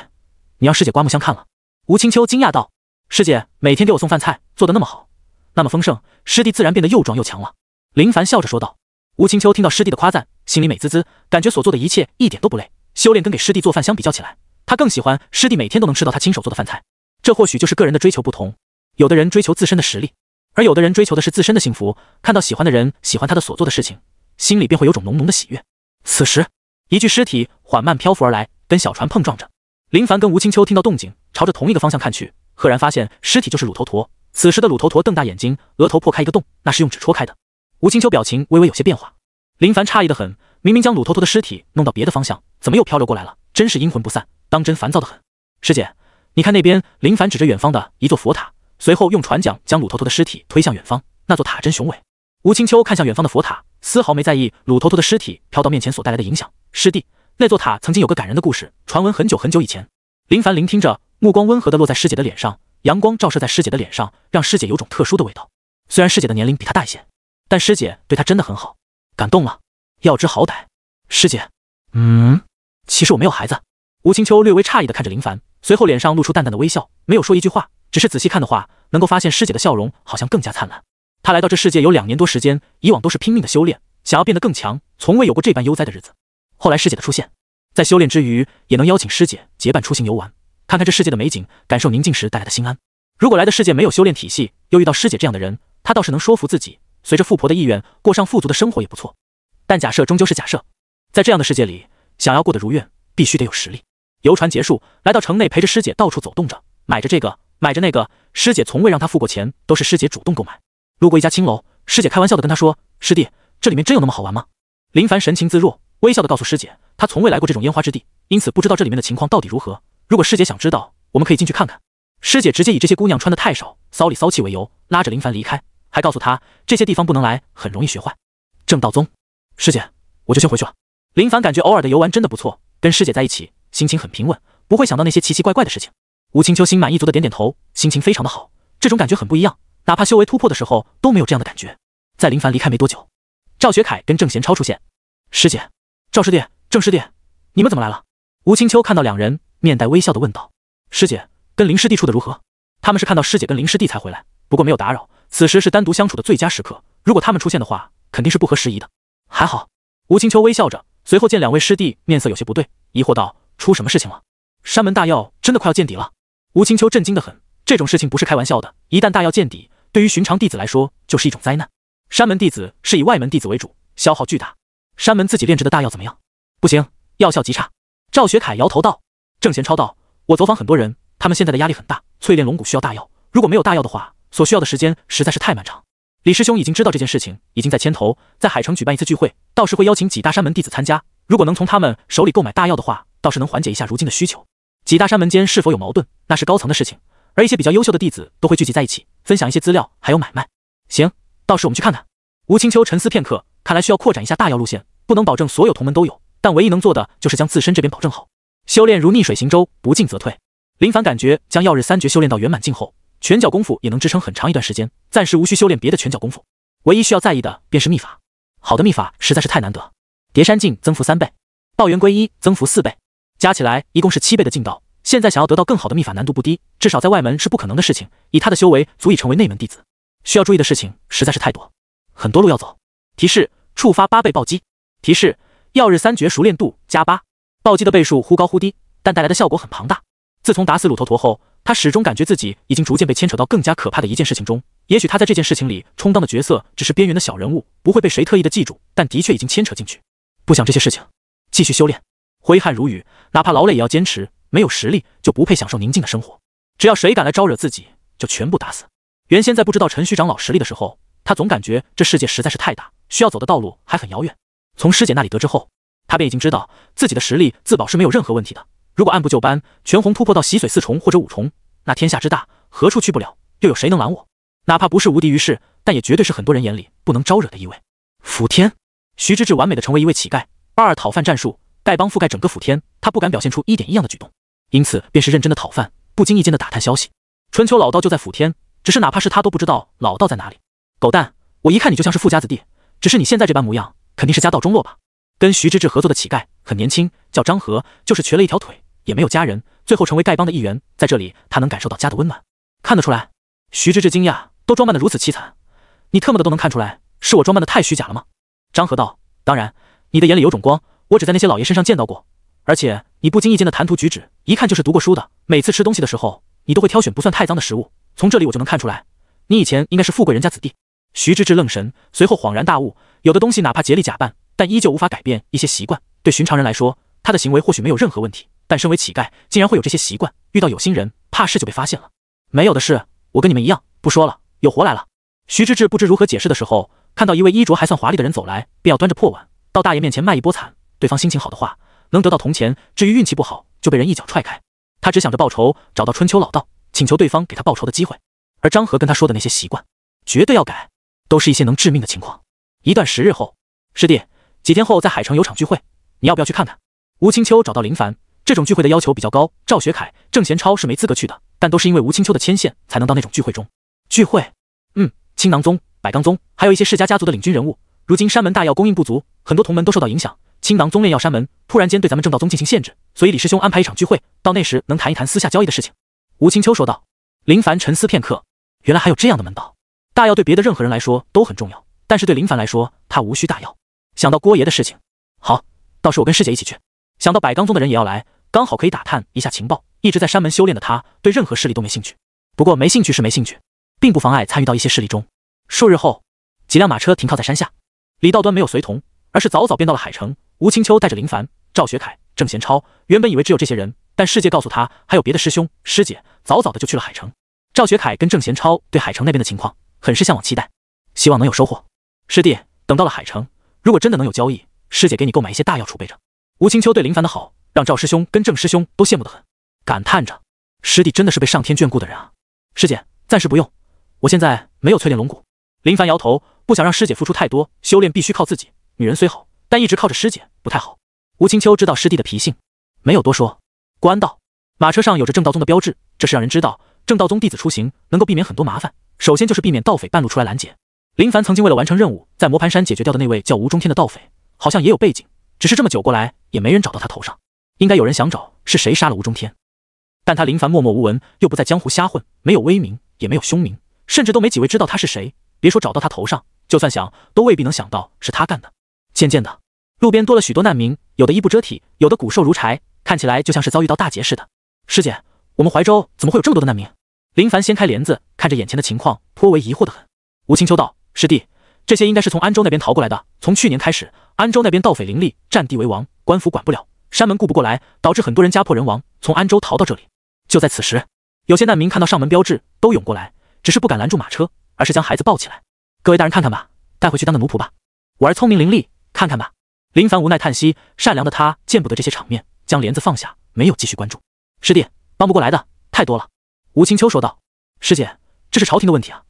你让师姐刮目相看了。吴青秋惊讶道，师姐每天给我送饭菜，做得那么好，那么丰盛，师弟自然变得又壮又强了。林凡笑着说道。吴青秋听到师弟的夸赞，心里美滋滋，感觉所做的一切一点都不累。修炼跟给师弟做饭相比较起来，他更喜欢师弟每天都能吃到他亲手做的饭菜。这或许就是个人的追求不同，有的人追求自身的实力，而有的人追求的是自身的幸福。看到喜欢的人喜欢他的所做的事情，心里便会有种浓浓的喜悦。此时，一具尸体缓慢漂浮而来，跟小船碰撞着。林凡跟吴青秋听到动静，朝着同一个方向看去，赫然发现尸体就是鲁头陀。此时的鲁头陀瞪大眼睛，额头破开一个洞，那是用纸戳开的。吴青秋表情微微有些变化。林凡诧异的很，明明将鲁头陀的尸体弄到别的方向，怎么又飘流过来了？真是阴魂不散，当真烦躁的很。师姐，你看那边。林凡指着远方的一座佛塔，随后用船桨将鲁头陀的尸体推向远方。那座塔真雄伟。吴青秋看向远方的佛塔，丝毫没在意鲁头陀的尸体飘到面前所带来的影响。师弟，那座塔曾经有个感人的故事，传闻很久很久以前。林凡聆听着，目光温和地落在师姐的脸上，阳光照射在师姐的脸上，让师姐有种特殊的味道。虽然师姐的年龄比她大一些，但师姐对她真的很好，感动了，要知好歹。师姐，其实我没有孩子。吴青秋略微诧异地看着林凡，随后脸上露出淡淡的微笑，没有说一句话，只是仔细看的话，能够发现师姐的笑容好像更加灿烂。她来到这世界有2年多时间，以往都是拼命的修炼，想要变得更强，从未有过这般悠哉的日子。后来师姐的出现，在修炼之余，也能邀请师姐结伴出行游玩，看看这世界的美景，感受宁静时带来的心安。如果来的世界没有修炼体系，又遇到师姐这样的人，她倒是能说服自己，随着富婆的意愿过上富足的生活也不错。但假设终究是假设，在这样的世界里，想要过得如愿，必须得有实力。游船结束，来到城内，陪着师姐到处走动着，买着这个，买着那个。师姐从未让他付过钱，都是师姐主动购买。路过一家青楼，师姐开玩笑的跟他说：“师弟，这里面真有那么好玩吗？”林凡神情自若，微笑的告诉师姐，他从未来过这种烟花之地，因此不知道这里面的情况到底如何。如果师姐想知道，我们可以进去看看。师姐直接以这些姑娘穿的太少，骚里骚气为由，拉着林凡离开，还告诉他这些地方不能来，很容易学坏。正道宗，师姐，我就先回去了。林凡感觉偶尔的游玩真的不错，跟师姐在一起，心情很平稳，不会想到那些奇奇怪怪的事情。吴青秋心满意足的点点头，心情非常的好，这种感觉很不一样，哪怕修为突破的时候都没有这样的感觉。在林凡离开没多久，赵学凯跟郑贤超出现。师姐，赵师弟，郑师弟，你们怎么来了？吴青秋看到两人，面带微笑的问道。师姐跟林师弟处的如何？他们是看到师姐跟林师弟才回来，不过没有打扰，此时是单独相处的最佳时刻，如果他们出现的话，肯定是不合时宜的。还好。吴青秋微笑着，随后见两位师弟面色有些不对，疑惑道：出什么事情了？山门大药真的快要见底了？吴青秋震惊得很，这种事情不是开玩笑的，一旦大药见底，对于寻常弟子来说就是一种灾难。山门弟子是以外门弟子为主，消耗巨大。山门自己炼制的大药怎么样？不行，药效极差。赵学凯摇头道。郑贤超道：我走访很多人，他们现在的压力很大，淬炼龙骨需要大药，如果没有大药的话，所需要的时间实在是太漫长。李师兄已经知道这件事情，已经在牵头，在海城举办一次聚会，到时会邀请几大山门弟子参加，如果能从他们手里购买大药的话，倒是能缓解一下如今的需求。几大山门间是否有矛盾，那是高层的事情，而一些比较优秀的弟子都会聚集在一起，分享一些资料，还有买卖。行，到时我们去看看。吴青秋沉思片刻，看来需要扩展一下大药路线，不能保证所有同门都有，但唯一能做的就是将自身这边保证好。修炼如逆水行舟，不进则退。林凡感觉将曜日三诀修炼到圆满境后，拳脚功夫也能支撑很长一段时间，暂时无需修炼别的拳脚功夫，唯一需要在意的便是秘法。好的秘法实在是太难得。叠山镜增幅3倍，抱元归一增幅4倍，加起来一共是7倍的劲道。现在想要得到更好的秘法难度不低，至少在外门是不可能的事情，以他的修为足以成为内门弟子。需要注意的事情实在是太多，很多路要走。提示：触发8倍暴击。提示：曜日三诀熟练度加8，暴击的倍数忽高忽低，但带来的效果很庞大。自从打死鲁头陀后，他始终感觉自己已经逐渐被牵扯到更加可怕的一件事情中。也许他在这件事情里充当的角色只是边缘的小人物，不会被谁特意的记住，但的确已经牵扯进去。不想这些事情，继续修炼。挥汗如雨，哪怕劳累也要坚持，没有实力就不配享受宁静的生活。只要谁敢来招惹自己，就全部打死。原先在不知道陈虚长老实力的时候，他总感觉这世界实在是太大，需要走的道路还很遥远。从师姐那里得知后，他便已经知道自己的实力自保是没有任何问题的。如果按部就班，全红突破到洗髓4重或者5重，那天下之大，何处去不了？又有谁能拦我？哪怕不是无敌于世，但也绝对是很多人眼里不能招惹的一位。辅天，徐之志完美的成为一位乞丐。22讨饭战术，丐帮覆盖整个辅天，他不敢表现出一点异样的举动，因此便是认真的讨饭，不经意间的打探消息。春秋老道就在辅天，只是哪怕是他都不知道老道在哪里。狗蛋，我一看你就像是富家子弟，只是你现在这般模样，肯定是家道中落吧？跟徐之志合作的乞丐很年轻，叫张和，就是瘸了一条腿，也没有家人，最后成为丐帮的一员。在这里，他能感受到家的温暖。看得出来，徐之志惊讶，都装扮得如此凄惨，你特么的都能看出来，是我装扮得太虚假了吗？张和道，当然，你的眼里有种光，我只在那些老爷身上见到过。而且你不经意间的谈吐举止，一看就是读过书的。每次吃东西的时候，你都会挑选不算太脏的食物，从这里我就能看出来，你以前应该是富贵人家子弟。徐之志愣神，随后恍然大悟，有的东西哪怕竭力假扮，但依旧无法改变一些习惯。对寻常人来说，他的行为或许没有任何问题，但身为乞丐，竟然会有这些习惯，遇到有心人，怕是就被发现了。没有的事，我跟你们一样，不说了，有活来了。徐之志不知如何解释的时候，看到一位衣着还算华丽的人走来，便要端着破碗到大爷面前卖一波惨。对方心情好的话，能得到铜钱，至于运气不好，就被人一脚踹开。他只想着报仇，找到春秋老道，请求对方给他报仇的机会。而张和跟他说的那些习惯，绝对要改，都是一些能致命的情况。一段时日后，师弟，几天后在海城有场聚会，你要不要去看看？吴青秋找到林凡，这种聚会的要求比较高，赵学凯、郑贤超是没资格去的，但都是因为吴青秋的牵线，才能到那种聚会中。聚会？青囊宗、百纲宗，还有一些世家家族的领军人物。如今山门大药供应不足，很多同门都受到影响。青囊宗炼药山门突然间对咱们正道宗进行限制，所以李师兄安排一场聚会，到那时能谈一谈私下交易的事情。吴青秋说道。林凡沉思片刻，原来还有这样的门道。大药对别的任何人来说都很重要，但是对林凡来说，他无需大药。想到郭爷的事情，好，到时我跟师姐一起去。想到百纲宗的人也要来，刚好可以打探一下情报。一直在山门修炼的他，对任何势力都没兴趣。不过没兴趣是没兴趣，并不妨碍参与到一些势力中。数日后，几辆马车停靠在山下，李道端没有随同，而是早早便到了海城。吴青秋带着林凡、赵学凯、郑贤超，原本以为只有这些人，但世界告诉他还有别的师兄师姐，早早的就去了海城。赵学凯跟郑贤超对海城那边的情况很是向往期待，希望能有收获。师弟，等到了海城，如果真的能有交易，师姐给你购买一些大药储备着。吴青秋对林凡的好，让赵师兄跟郑师兄都羡慕得很，感叹着师弟真的是被上天眷顾的人啊。师姐，暂时不用，我现在没有淬炼龙骨。林凡摇头，不想让师姐付出太多，修炼必须靠自己。女人虽好，但一直靠着师姐不太好。吴青秋知道师弟的脾性，没有多说。过安道，马车上有着正道宗的标志，这是让人知道正道宗弟子出行能够避免很多麻烦。首先就是避免盗匪半路出来拦截。林凡曾经为了完成任务，在磨盘山解决掉的那位叫吴中天的盗匪，好像也有背景，只是这么久过来也没人找到他头上，应该有人想找是谁杀了吴中天。但他林凡默默无闻，又不在江湖瞎混，没有威名，也没有凶名，甚至都没几位知道他是谁。别说找到他头上，就算想，都未必能想到是他干的。渐渐的，路边多了许多难民，有的衣不遮体，有的骨瘦如柴，看起来就像是遭遇到大劫似的。师姐，我们怀州怎么会有这么多的难民？林凡掀开帘子，看着眼前的情况，颇为疑惑的很。吴青秋道：师弟，这些应该是从安州那边逃过来的。从去年开始，安州那边盗匪林立，占地为王，官府管不了，山门顾不过来，导致很多人家破人亡，从安州逃到这里。就在此时，有些难民看到上门标志，都涌过来，只是不敢拦住马车，而是将孩子抱起来。各位大人看看吧，带回去当个奴仆吧。我儿聪明伶俐，看看吧。林凡无奈叹息，善良的他见不得这些场面，将帘子放下，没有继续关注。师弟，帮不过来的太多了。吴青秋说道。师姐，这是朝廷的问题啊。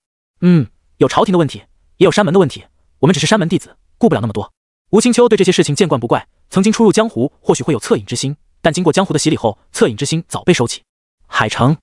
有朝廷的问题，也有山门的问题，我们只是山门弟子，顾不了那么多。吴青秋对这些事情见惯不怪，曾经初入江湖，或许会有恻隐之心，但经过江湖的洗礼后，恻隐之心早被收起。海城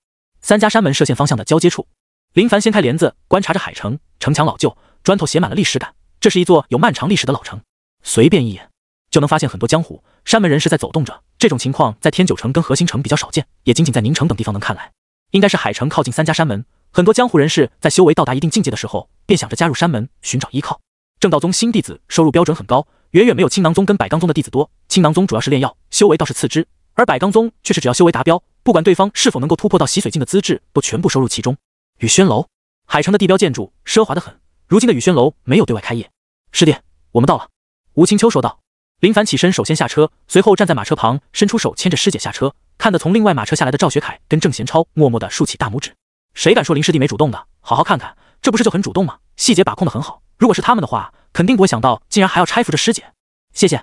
3家山门射线方向的交接处，林凡掀开帘子，观察着海城。城墙老旧，砖头写满了历史感，这是一座有漫长历史的老城，随便一眼就能发现很多江湖山门人士在走动着。这种情况在天九城跟河心城比较少见，也仅仅在宁城等地方能看来。应该是海城靠近3家山门，很多江湖人士在修为到达一定境界的时候，便想着加入山门寻找依靠。正道宗新弟子收入标准很高，远远没有青囊宗跟百罡宗的弟子多。青囊宗主要是炼药，修为倒是次之，而百罡宗却是只要修为达标，不管对方是否能够突破到洗髓境的资质，都全部收入其中。雨轩楼，海城的地标建筑奢华得很，如今的雨轩楼没有对外开业。师弟，我们到了。吴青秋说道。林凡起身首先下车，随后站在马车旁，伸出手牵着师姐下车，看得从另外马车下来的赵学凯跟郑贤超默默地竖起大拇指。谁敢说林师弟没主动的？好好看看，这不是就很主动吗？细节把控得很好，如果是他们的话，肯定不会想到竟然还要搀扶着师姐。谢谢。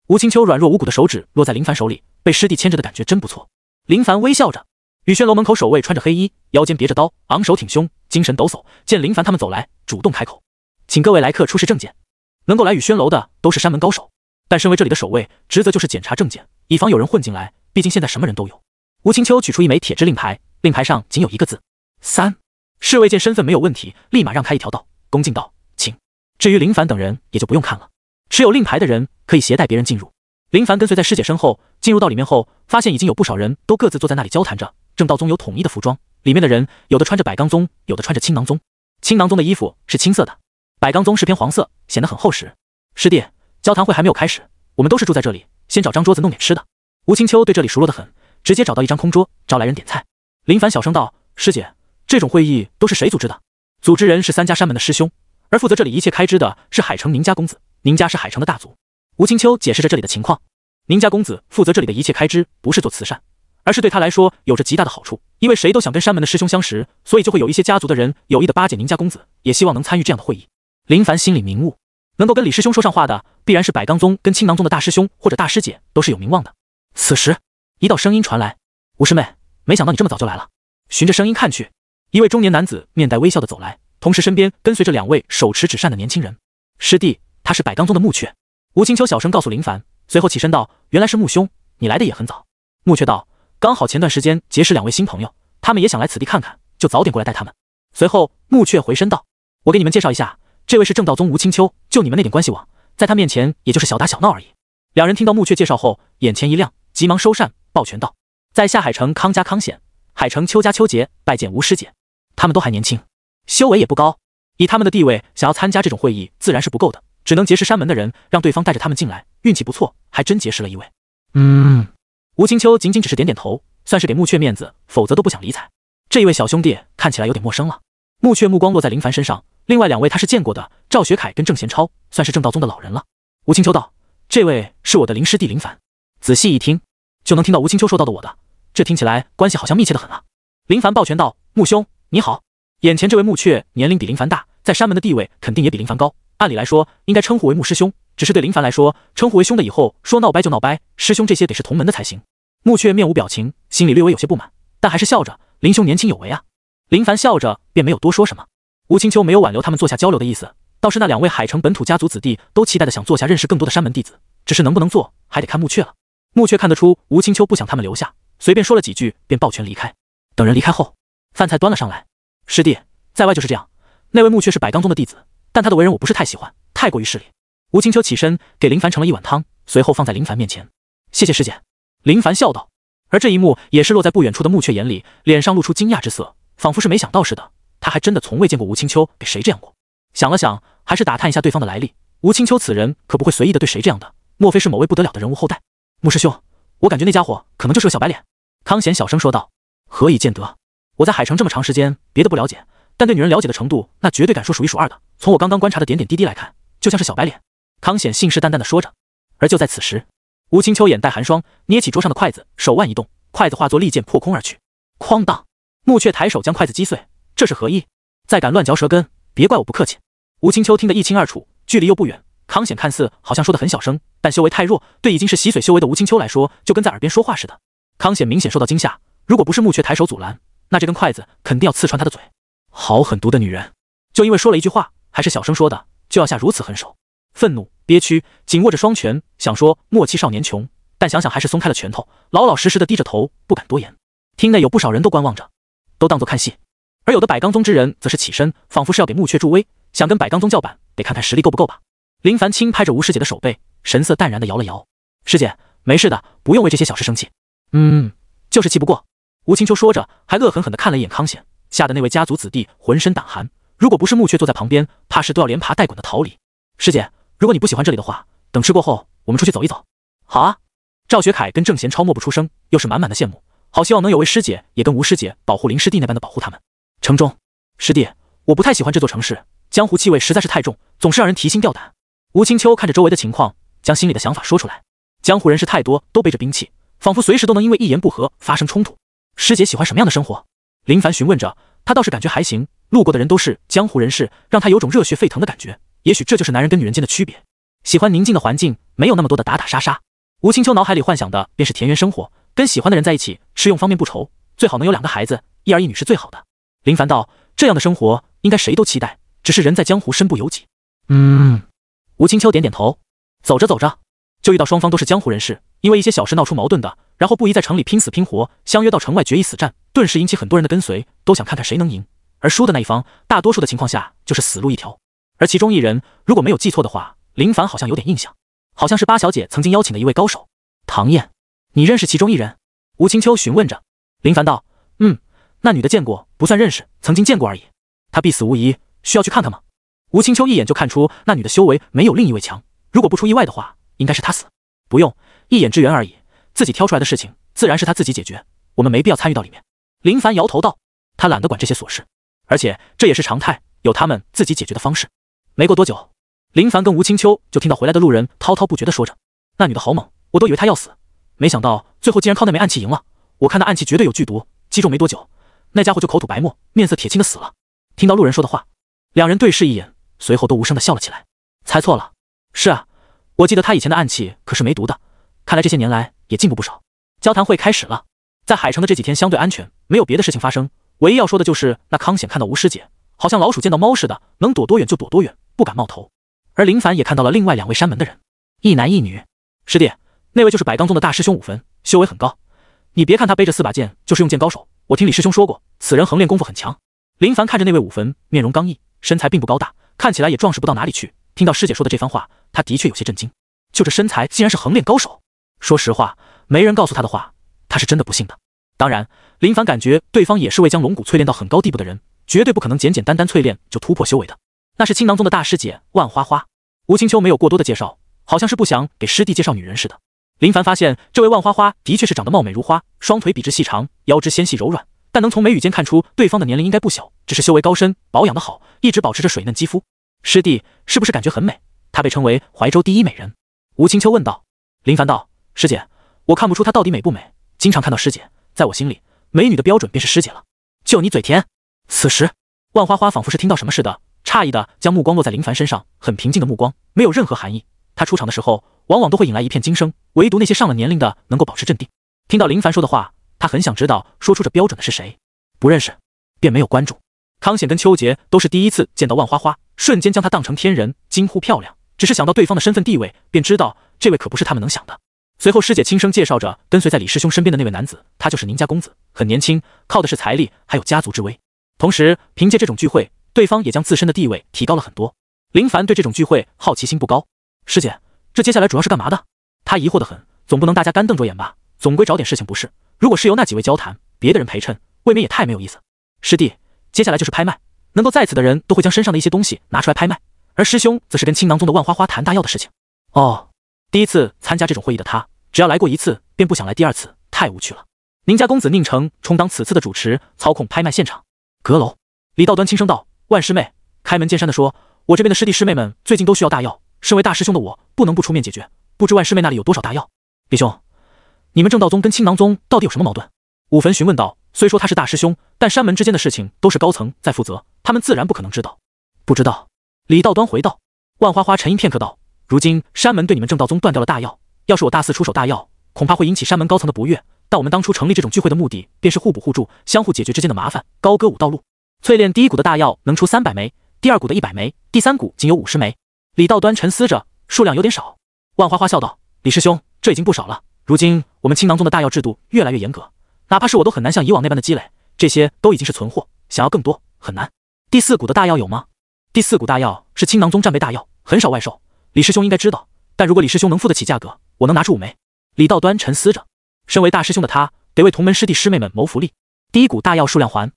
吴青秋软弱无骨的手指落在林凡手里，被师弟牵着的感觉真不错。林凡微笑着。雨轩楼门口守卫穿着黑衣，腰间别着刀，昂首挺胸，精神抖擞，见林凡他们走来，主动开口：请各位来客出示证件。能够来雨轩楼的都是山门高手，但身为这里的守卫，职责就是检查证件，以防有人混进来，毕竟现在什么人都有。吴青秋取出一枚铁质令牌，令牌上仅有一个字：3。侍卫见身份没有问题，立马让开一条道，恭敬道：请。至于林凡等人也就不用看了，持有令牌的人可以携带别人进入。林凡跟随在师姐身后，进入到里面后，发现已经有不少人都各自坐在那里交谈着。正道宗有统一的服装，里面的人有的穿着百罡宗，有的穿着青囊宗。青囊宗的衣服是青色的，百罡宗是偏黄色，显得很厚实。师弟，交谈会还没有开始，我们都是住在这里，先找张桌子弄点吃的。吴青秋对这里熟络得很，直接找到一张空桌，招来人点菜。林凡小声道：师姐，这种会议都是谁组织的？组织人是3家山门的师兄，而负责这里一切开支的是海城宁家公子，宁家是海城的大族。吴青秋解释着这里的情况，宁家公子负责这里的一切开支，不是做慈善，而是对他来说有着极大的好处，因为谁都想跟山门的师兄相识，所以就会有一些家族的人有意的巴结宁家公子，也希望能参与这样的会议。林凡心里明悟，能够跟李师兄说上话的，必然是百罡宗跟青囊宗的大师兄或者大师姐，都是有名望的。此时，一道声音传来：吴师妹，没想到你这么早就来了。循着声音看去，一位中年男子面带微笑的走来，同时身边跟随着2位手持纸扇的年轻人。师弟，他是百罡宗的穆雀。吴青秋小声告诉林凡，随后起身道：原来是穆兄，你来的也很早。穆雀道：刚好前段时间结识2位新朋友，他们也想来此地看看，就早点过来带他们。随后穆雀回身道：我给你们介绍一下，这位是正道宗吴青秋，就你们那点关系网，在他面前也就是小打小闹而已。2人听到穆雀介绍后，眼前一亮，急忙收扇抱拳道：在下海城康家康显，海城邱家邱杰拜见吴师姐。他们都还年轻，修为也不高，以他们的地位，想要参加这种会议自然是不够的，只能结识山门的人，让对方带着他们进来。运气不错，还真结识了一位。吴青秋仅仅只是点点头，算是给穆雀面子，否则都不想理睬。这一位小兄弟看起来有点陌生了。穆雀目光落在林凡身上，另外2位他是见过的，赵学凯跟郑贤超算是正道宗的老人了。吴青秋道：“这位是我的林师弟林凡。”仔细一听，就能听到吴青秋说到的我的，这听起来关系好像密切的很啊。林凡抱拳道：“穆兄，你好。”眼前这位穆雀年龄比林凡大，在山门的地位肯定也比林凡高，按理来说应该称呼为穆师兄，只是对林凡来说，称呼为兄的以后说闹掰就闹掰，师兄这些得是同门的才行。穆雀面无表情，心里略微有些不满，但还是笑着：“林兄年轻有为啊。”林凡笑着便没有多说什么。吴青秋没有挽留他们坐下交流的意思，倒是那2位海城本土家族子弟都期待的想坐下认识更多的山门弟子，只是能不能做还得看穆雀了。穆雀看得出吴青秋不想他们留下，随便说了几句便抱拳离开。等人离开后，饭菜端了上来。师弟，在外就是这样，那位穆雀是百刚宗的弟子，但他的为人我不是太喜欢，太过于势利。吴青秋起身给林凡盛了一碗汤，随后放在林凡面前。谢谢师姐。林凡笑道。而这一幕也是落在不远处的穆雀眼里，脸上露出惊讶之色，仿佛是没想到似的。他还真的从未见过吴青秋给谁这样过。想了想，还是打探一下对方的来历。吴青秋此人可不会随意的对谁这样的，莫非是某位不得了的人物后代？穆师兄，我感觉那家伙可能就是个小白脸。康显小声说道。何以见得？我在海城这么长时间，别的不了解，但对女人了解的程度，那绝对敢说数一数二的。从我刚刚观察的点点滴滴来看，就像是小白脸。康显信誓旦旦地说着。而就在此时，吴青秋眼带寒霜，捏起桌上的筷子，手腕一动，筷子化作利剑破空而去。哐当！穆雀抬手将筷子击碎。这是何意？再敢乱嚼舌根，别怪我不客气。吴青秋听得一清二楚，距离又不远。康显看似好像说得很小声，但修为太弱，对已经是洗髓修为的吴青秋来说，就跟在耳边说话似的。康显明显受到惊吓，如果不是穆雀抬手阻拦，那这根筷子肯定要刺穿他的嘴。好狠毒的女人，就因为说了一句话，还是小声说的，就要下如此狠手。愤怒憋屈，紧握着双拳，想说莫欺少年穷，但想想还是松开了拳头，老老实实的低着头，不敢多言。厅内有不少人都观望着，都当作看戏。而有的百刚宗之人则是起身，仿佛是要给穆雀助威，想跟百刚宗叫板，得看看实力够不够吧。林凡轻拍着吴师姐的手背，神色淡然的摇了摇。师姐，没事的，不用为这些小事生气。就是气不过。吴青秋说着，还恶狠狠地看了一眼康显，吓得那位家族子弟浑身胆寒。如果不是穆雀坐在旁边，怕是都要连爬带滚的逃离。师姐，如果你不喜欢这里的话，等吃过后，我们出去走一走。好啊。赵学凯跟郑贤超默不出声，又是满满的羡慕，好希望能有位师姐也跟吴师姐保护林师弟那般的保护他们。城中，师弟，我不太喜欢这座城市，江湖气味实在是太重，总是让人提心吊胆。吴青秋看着周围的情况，将心里的想法说出来。江湖人士太多，都背着兵器，仿佛随时都能因为一言不合发生冲突。师姐喜欢什么样的生活？林凡询问着。他倒是感觉还行，路过的人都是江湖人士，让他有种热血沸腾的感觉。也许这就是男人跟女人间的区别，喜欢宁静的环境，没有那么多的打打杀杀。吴青秋脑海里幻想的便是田园生活，跟喜欢的人在一起，吃用方面不愁，最好能有2个孩子，1儿1女是最好的。林凡道：这样的生活应该谁都期待，只是人在江湖身不由己。吴青秋点点头。走着走着，就遇到双方都是江湖人士，因为一些小事闹出矛盾的，然后不宜在城里拼死拼活，相约到城外决一死战，顿时引起很多人的跟随，都想看看谁能赢。而输的那一方，大多数的情况下就是死路一条。而其中一人，如果没有记错的话，林凡好像有点印象，好像是八小姐曾经邀请的一位高手唐燕。你认识其中一人？吴青秋询问着。林凡道：那女的见过，不算认识，曾经见过而已。她必死无疑，需要去看看吗？吴青秋一眼就看出那女的修为没有另一位强，如果不出意外的话，应该是她死。不用，一眼之缘而已，自己挑出来的事情，自然是她自己解决，我们没必要参与到里面。林凡摇头道：他懒得管这些琐事，而且这也是常态，有他们自己解决的方式。没过多久，林凡跟吴青秋就听到回来的路人滔滔不绝地说着：那女的好猛，我都以为她要死，没想到最后竟然靠那枚暗器赢了。我看那暗器绝对有剧毒，击中没多久，那家伙就口吐白沫，面色铁青的死了。听到路人说的话，两人对视一眼，随后都无声地笑了起来。猜错了，是啊，我记得他以前的暗器可是没毒的，看来这些年来也进步不少。交谈会开始了，在海城的这几天相对安全，没有别的事情发生，唯一要说的就是那康显看到吴师姐，好像老鼠见到猫似的，能躲多远就躲多远，不敢冒头。而林凡也看到了另外2位山门的人，一男一女。师弟，那位就是百刚宗的大师兄武坟，修为很高，你别看他背着4把剑，就是用剑高手，我听李师兄说过，此人横练功夫很强。林凡看着那位武坟，面容刚毅，身材并不高大，看起来也壮实不到哪里去。听到师姐说的这番话，他的确有些震惊，就这身材竟然是横练高手。说实话，没人告诉他的话，他是真的不信的。当然，林凡感觉对方也是未将龙骨淬炼到很高地步的人，绝对不可能简简单单淬炼就突破修为的。那是青囊宗的大师姐万花花。吴青秋没有过多的介绍，好像是不想给师弟介绍女人似的。林凡发现这位万花花的确是长得貌美如花，双腿笔直细长，腰肢纤细柔软，但能从眉宇间看出对方的年龄应该不小，只是修为高深，保养得好，一直保持着水嫩肌肤。师弟是不是感觉很美？她被称为怀州第一美人。吴青秋问道。林凡道：师姐，我看不出她到底美不美，经常看到师姐，在我心里，美女的标准便是师姐了。就你嘴甜。此时，万花花仿佛是听到什么似的，诧异的将目光落在林凡身上，很平静的目光，没有任何含义。他出场的时候，往往都会引来一片惊声，唯独那些上了年龄的能够保持镇定。听到林凡说的话，他很想知道说出这标准的是谁，不认识，便没有关注。康显跟邱杰都是第一次见到万花花，瞬间将她当成天人，惊呼漂亮。只是想到对方的身份地位，便知道这位可不是他们能想的。随后师姐轻声介绍着跟随在李师兄身边的那位男子，他就是宁家公子，很年轻，靠的是财力还有家族之威。同时凭借这种聚会，对方也将自身的地位提高了很多。林凡对这种聚会好奇心不高。师姐，这接下来主要是干嘛的？他疑惑得很，总不能大家干瞪着眼吧，总归找点事情不是？如果是由那几位交谈，别的人陪衬，未免也太没有意思。师弟，接下来就是拍卖，能够在此的人都会将身上的一些东西拿出来拍卖，而师兄则是跟青囊宗的万花花谈大药的事情。哦，第一次参加这种会议的他，只要来过一次，便不想来第二次，太无趣了。宁家公子宁城充当此次的主持，操控拍卖现场。阁楼，李道端轻声道：万师妹，开门见山地说，我这边的师弟师妹们最近都需要大药，身为大师兄的我，不能不出面解决，不知万师妹那里有多少大药？李兄，你们正道宗跟青囊宗到底有什么矛盾？武坟询问道。虽说他是大师兄，但山门之间的事情都是高层在负责，他们自然不可能知道。不知道。李道端回道。万花花沉吟片刻道：如今山门对你们正道宗断掉了大药，要是我大肆出手大药，恐怕会引起山门高层的不悦。但我们当初成立这种聚会的目的，便是互补互助，相互解决之间的麻烦，高歌舞道路。淬炼第一股的大药能出300枚，第二股的100枚，第三股仅有50枚。李道端沉思着，数量有点少。万花花笑道：李师兄，这已经不少了。如今我们青囊宗的大药制度越来越严格，哪怕是我都很难像以往那般的积累，这些都已经是存货，想要更多很难。第4股的大药有吗？第4股大药是青囊宗战备大药，很少外售，李师兄应该知道。但如果李师兄能付得起价格，我能拿出5枚。李道端沉思着，身为大师兄的他，得为同门师弟师妹们谋福利。第1股大药数量还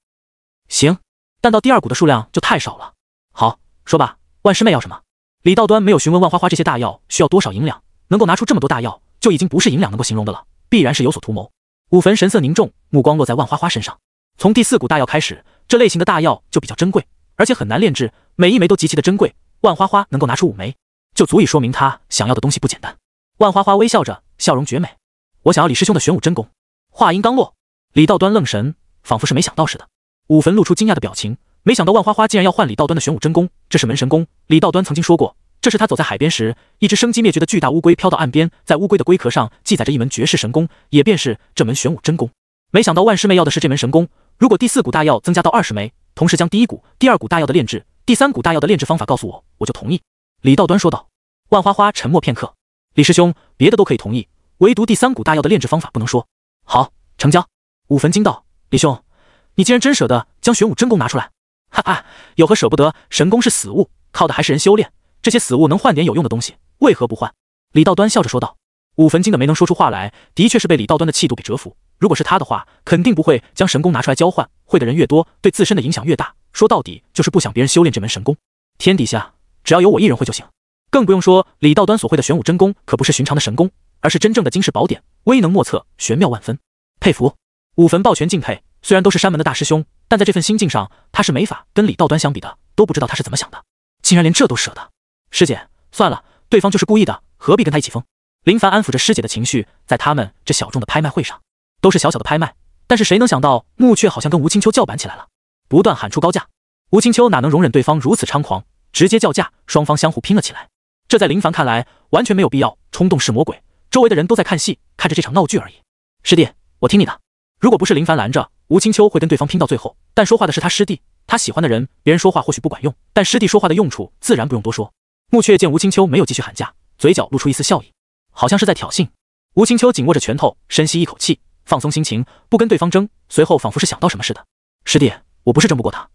行，但到第2股的数量就太少了。好，说吧，万师妹要什么？李道端没有询问万花花这些大药需要多少银两，能够拿出这么多大药，就已经不是银两能够形容的了，必然是有所图谋。武坟神色凝重，目光落在万花花身上。从第4股大药开始，这类型的大药就比较珍贵，而且很难炼制，每一枚都极其的珍贵。万花花能够拿出5枚，就足以说明他想要的东西不简单。万花花微笑着，笑容绝美。我想要李师兄的玄武真功。话音刚落，李道端愣神，仿佛是没想到似的。武坟露出惊讶的表情，没想到万花花竟然要换李道端的玄武真功，这是门神功。李道端曾经说过，这是他走在海边时，一只生机灭绝的巨大乌龟飘到岸边，在乌龟的龟壳上记载着一门绝世神功，也便是这门玄武真功。没想到万师妹要的是这门神功，如果第4股大药增加到20枚，同时将第1股、第2股大药的炼制、第3股大药的炼制方法告诉我，我就同意。李道端说道。万花花沉默片刻，李师兄，别的都可以同意，唯独第3股大药的炼制方法不能说。好，成交。武坟惊道：李兄，你竟然真舍得将玄武真功拿出来？哈哈，有何舍不得？神功是死物，靠的还是人修炼，这些死物能换点有用的东西，为何不换？李道端笑着说道。武坟惊的没能说出话来，的确是被李道端的气度给折服。如果是他的话，肯定不会将神功拿出来交换，会的人越多，对自身的影响越大。说到底就是不想别人修炼这门神功。天底下只要有我一人会就行。更不用说李道端所会的玄武真功可不是寻常的神功，而是真正的惊世宝典，威能莫测，玄妙万分。佩服。武坟抱拳敬佩，虽然都是山门的大师兄，但在这份心境上，他是没法跟李道端相比的，都不知道他是怎么想的，竟然连这都舍得。师姐，算了，对方就是故意的，何必跟他一起疯？林凡安抚着师姐的情绪，在他们这小众的拍卖会上，都是小小的拍卖，但是谁能想到穆却好像跟吴青秋叫板起来了，不断喊出高价。吴青秋哪能容忍对方如此猖狂，直接叫价，双方相互拼了起来。这在林凡看来完全没有必要，冲动是魔鬼，周围的人都在看戏，看着这场闹剧而已。师弟，我听你的。如果不是林凡拦着，吴青秋会跟对方拼到最后，但说话的是他师弟，他喜欢的人，别人说话或许不管用，但师弟说话的用处自然不用多说。穆却见吴青秋没有继续喊价，嘴角露出一丝笑意，好像是在挑衅。吴青秋紧握着拳头，深吸一口气，放松心情，不跟对方争，随后仿佛是想到什么似的。师弟，我不是争不过他，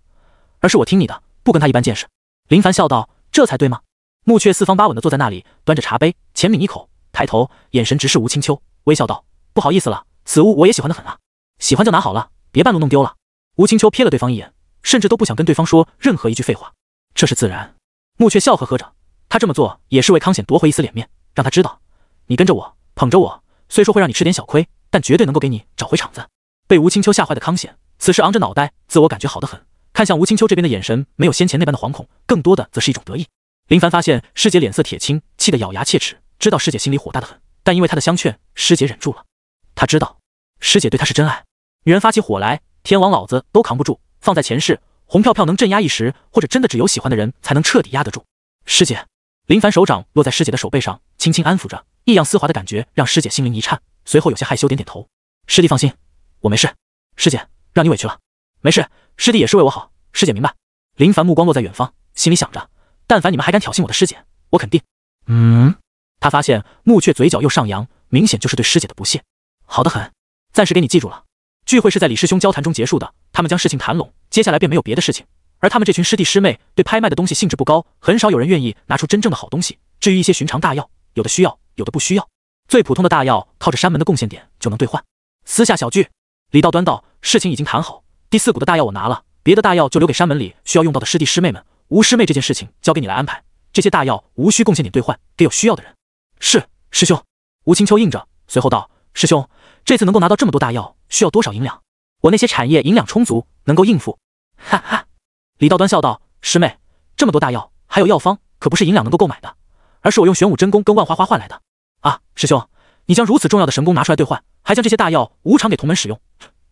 而是我听你的，不跟他一般见识。林凡笑道，这才对吗？穆却四方八稳地坐在那里，端着茶杯，浅抿一口，抬头，眼神直视吴青秋，微笑道，不好意思了，此物我也喜欢得很啊，喜欢就拿好了，别半路弄丢了。吴青秋瞥了对方一眼，甚至都不想跟对方说任何一句废话，这是自然。穆却笑呵呵着，他这么做也是为康显夺回一丝脸面，让他知道，你跟着我，捧着我，虽说会让你吃点小亏，但绝对能够给你找回场子。被吴青秋吓坏的康显，此时昂着脑袋，自我感觉好得很，看向吴青秋这边的眼神没有先前那般的惶恐，更多的则是一种得意。林凡发现师姐脸色铁青，气得咬牙切齿，知道师姐心里火大得很，但因为他的相劝，师姐忍住了。他知道师姐对他是真爱，女人发起火来，天王老子都扛不住，放在前世，红票票能镇压一时，或者真的只有喜欢的人才能彻底压得住。师姐，林凡手掌落在师姐的手背上，轻轻安抚着，异样丝滑的感觉让师姐心灵一颤，随后有些害羞点点头。师弟放心，我没事。师姐，让你委屈了。没事，师弟也是为我好，师姐明白。林凡目光落在远方，心里想着，但凡你们还敢挑衅我的师姐，我肯定……他发现穆雀嘴角又上扬，明显就是对师姐的不屑。好得很，暂时给你记住了。聚会是在李师兄交谈中结束的，他们将事情谈拢，接下来便没有别的事情。而他们这群师弟师妹对拍卖的东西兴致不高，很少有人愿意拿出真正的好东西。至于一些寻常大药，有的需要，有的不需要。最普通的大药靠着山门的贡献点就能兑换。私下小聚，李道端道，事情已经谈好，第4股的大药我拿了，别的大药就留给山门里需要用到的师弟师妹们。吴师妹这件事情交给你来安排，这些大药无需贡献点兑换，给有需要的人。是，师兄。吴青秋应着，随后道，师兄，这次能够拿到这么多大药，需要多少银两？我那些产业银两充足，能够应付。哈哈。李道端笑道，师妹，这么多大药，还有药方，可不是银两能够购买的，而是我用玄武真功跟万花花换来的。啊，师兄，你将如此重要的神功拿出来兑换，还将这些大药无偿给同门使用。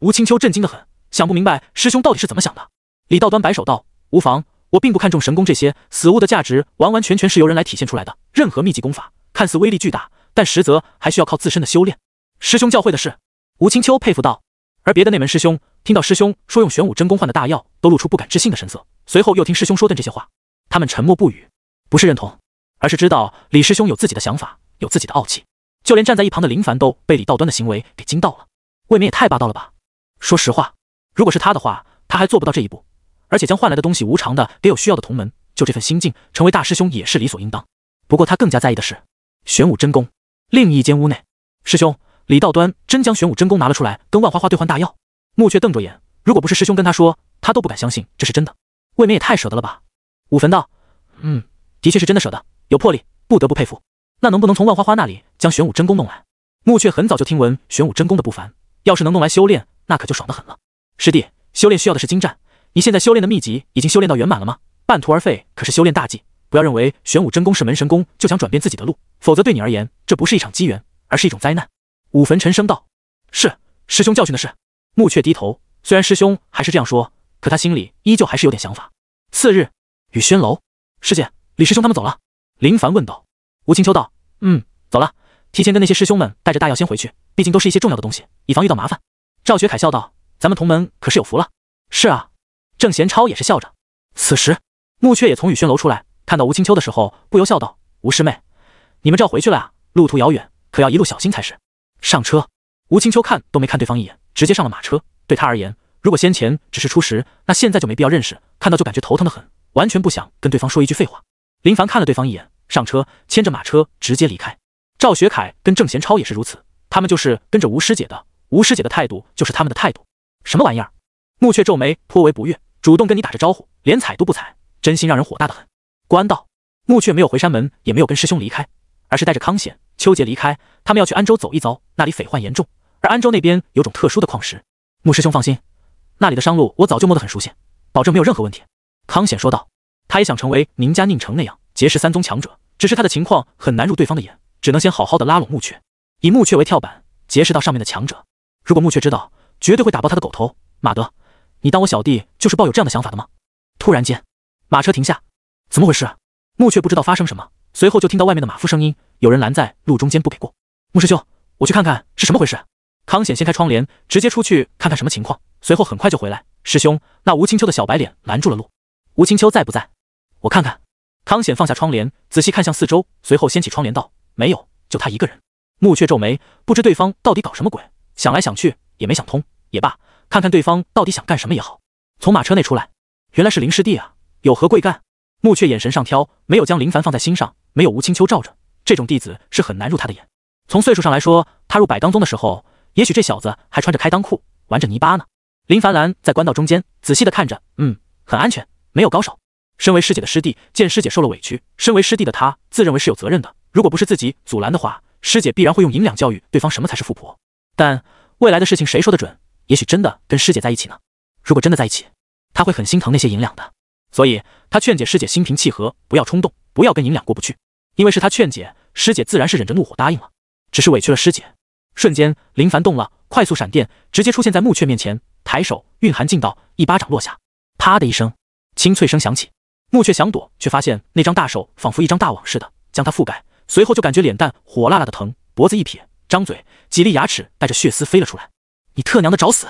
吴青秋震惊得很，想不明白师兄到底是怎么想的。李道端摆手道，无妨，我并不看重神功这些，死物的价值完完全全是由人来体现出来的。任何秘籍功法看似威力巨大，但实则还需要靠自身的修炼。师兄教会的是。吴青秋佩服道。而别的那门师兄听到师兄说用玄武真功换的大药，都露出不敢置信的神色。随后又听师兄说的这些话，他们沉默不语，不是认同，而是知道李师兄有自己的想法，有自己的傲气。就连站在一旁的林凡都被李道端的行为给惊到了，未免也太霸道了吧。说实话，如果是他的话，他还做不到这一步，而且将换来的东西无偿的给有需要的同门，就这份心境，成为大师兄也是理所应当。不过他更加在意的是玄武真功。另一间屋内，师兄，李道端真将玄武真功拿了出来，跟万花花兑换大药。穆却瞪着眼，如果不是师兄跟他说，他都不敢相信这是真的，未免也太舍得了吧。武坟道，的确是真的舍得，有魄力，不得不佩服。那能不能从万花花那里将玄武真功弄来？穆却很早就听闻玄武真功的不凡，要是能弄来修炼，那可就爽得很了。师弟，修炼需要的是精湛，你现在修炼的秘籍已经修炼到圆满了吗？半途而废可是修炼大忌，不要认为玄武真功是门神功就想转变自己的路，否则对你而言，这不是一场机缘，而是一种灾难。武坟沉声道，是，师兄教训的是。穆却低头，虽然师兄还是这样说，可他心里依旧还是有点想法。次日，雨轩楼，师姐，李师兄他们走了。林凡问道。吴青秋道，走了，提前跟那些师兄们带着大药先回去，毕竟都是一些重要的东西，以防遇到麻烦。赵学凯笑道，咱们同门可是有福了。是啊。郑贤超也是笑着。此时，穆却也从雨轩楼出来，看到吴青秋的时候，不由笑道，吴师妹，你们这要回去了啊，路途遥远，可要一路小心才是。上车。吴青秋看都没看对方一眼，直接上了马车。对他而言，如果先前只是初识，那现在就没必要认识，看到就感觉头疼得很，完全不想跟对方说一句废话。林凡看了对方一眼，上车，牵着马车直接离开。赵学凯跟郑贤超也是如此，他们就是跟着吴师姐的，吴师姐的态度就是他们的态度。什么玩意儿？穆却皱眉，颇为不悦，主动跟你打着招呼，连踩都不踩，真心让人火大得很。关道，穆却没有回山门，也没有跟师兄离开，而是带着康显、邱杰离开，他们要去安州走一遭，那里匪患严重。而安州那边有种特殊的矿石，穆师兄放心，那里的商路我早就摸得很熟悉，保证没有任何问题。康显说道。他也想成为宁家宁城那样结识3宗强者，只是他的情况很难入对方的眼，只能先好好的拉拢穆却，以穆却为跳板，结识到上面的强者。如果穆却知道，绝对会打爆他的狗头。马德，你当我小弟就是抱有这样的想法的吗？突然间，马车停下，怎么回事？穆却不知道发生什么，随后就听到外面的马夫声音，有人拦在路中间不给过。穆师兄，我去看看是什么回事。康显掀开窗帘，直接出去看看什么情况，随后很快就回来。师兄，那吴青秋的小白脸拦住了路。吴青秋在不在？我看看。康显放下窗帘，仔细看向四周，随后掀起窗帘道，没有，就他一个人。穆却皱眉，不知对方到底搞什么鬼，想来想去也没想通，也罢，看看对方到底想干什么也好。从马车内出来，原来是林师弟啊，有何贵干？穆却眼神上挑，没有将林凡放在心上，没有吴青秋罩着，这种弟子是很难入他的眼。从岁数上来说，他入百当宗的时候，也许这小子还穿着开裆裤，玩着泥巴呢。林凡兰在官道中间仔细的看着，很安全，没有高手。身为师姐的师弟，见师姐受了委屈，身为师弟的他自认为是有责任的，如果不是自己阻拦的话，师姐必然会用银两教育对方什么才是富婆。但未来的事情谁说得准，也许真的跟师姐在一起呢。如果真的在一起，他会很心疼那些银两的。所以他劝解师姐心平气和，不要冲动，不要跟银两过不去。因为是他劝解，师姐自然是忍着怒火答应了，只是委屈了师姐。瞬间，林凡动了，快速闪电，直接出现在穆雀面前，抬手蕴含劲道，一巴掌落下，啪的一声，清脆声响起。穆雀想躲，却发现那张大手仿佛一张大网似的将他覆盖，随后就感觉脸蛋火辣辣的疼，脖子一撇，张嘴，几粒牙齿带着血丝飞了出来。你特娘的找死！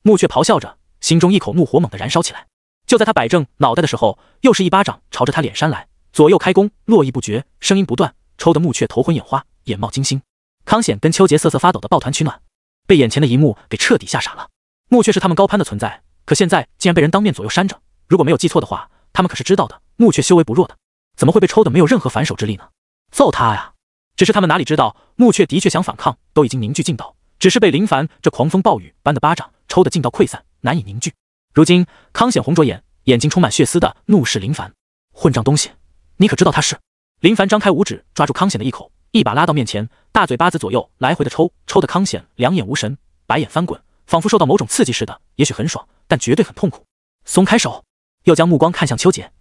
穆雀咆哮着，心中一口怒火猛地燃烧起来。就在他摆正脑袋的时候，又是一巴掌朝着他脸扇来，左右开弓，络绎不绝，声音不断，抽得穆雀头昏眼花，眼冒金星。康显跟秋杰瑟瑟发抖的抱团取暖，被眼前的一幕给彻底吓傻了。穆雀是他们高攀的存在，可现在竟然被人当面左右扇着。如果没有记错的话，他们可是知道的，穆雀修为不弱的，怎么会被抽的没有任何反手之力呢？揍他呀！只是他们哪里知道，穆雀的确想反抗，都已经凝聚劲道，只是被林凡这狂风暴雨般的巴掌抽得劲道溃散，难以凝聚。如今康显红着眼，眼睛充满血丝的怒视林凡：混账东西，你可知道他是？林凡张开五指抓住康显的一口，一把拉到面前，大嘴巴子左右来回的抽，抽得康显两眼无神，白眼翻滚，仿佛受到某种刺激似的，也许很爽，但绝对很痛苦。松开手！又将目光看向秋杰，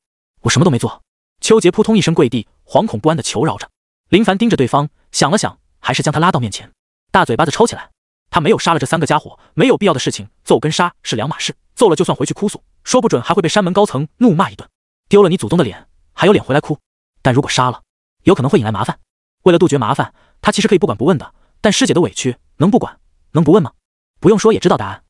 我什么都没做。秋杰扑通一声跪地，惶恐不安的求饶着。林凡盯着对方，想了想，还是将他拉到面前，大嘴巴子抽起来。他没有杀了这三个家伙，没有必要的事情揍跟杀是两码事，揍了就算回去哭诉，说不准还会被山门高层怒骂一顿，丢了你祖宗的脸，还有脸回来哭？但如果杀了，有可能会引来麻烦。为了杜绝麻烦，他其实可以不管不问的，但师姐的委屈能不管能不问吗？不用说也知道答案，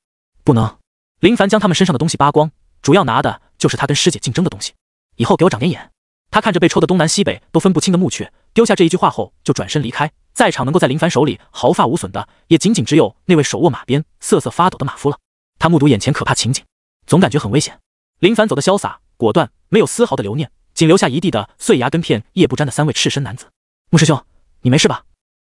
不能。林凡将他们身上的东西扒光，主要拿的就是他跟师姐竞争的东西。以后给我长点眼！他看着被抽的东南西北都分不清的穆雀，丢下这一句话后就转身离开。在场能够在林凡手里毫发无损的，也仅仅只有那位手握马鞭、瑟瑟发抖的马夫了。他目睹眼前可怕情景，总感觉很危险。林凡走得潇洒果断，没有丝毫的留念，仅留下一地的碎牙跟片叶不沾的三位赤身男子。穆师兄，你没事吧？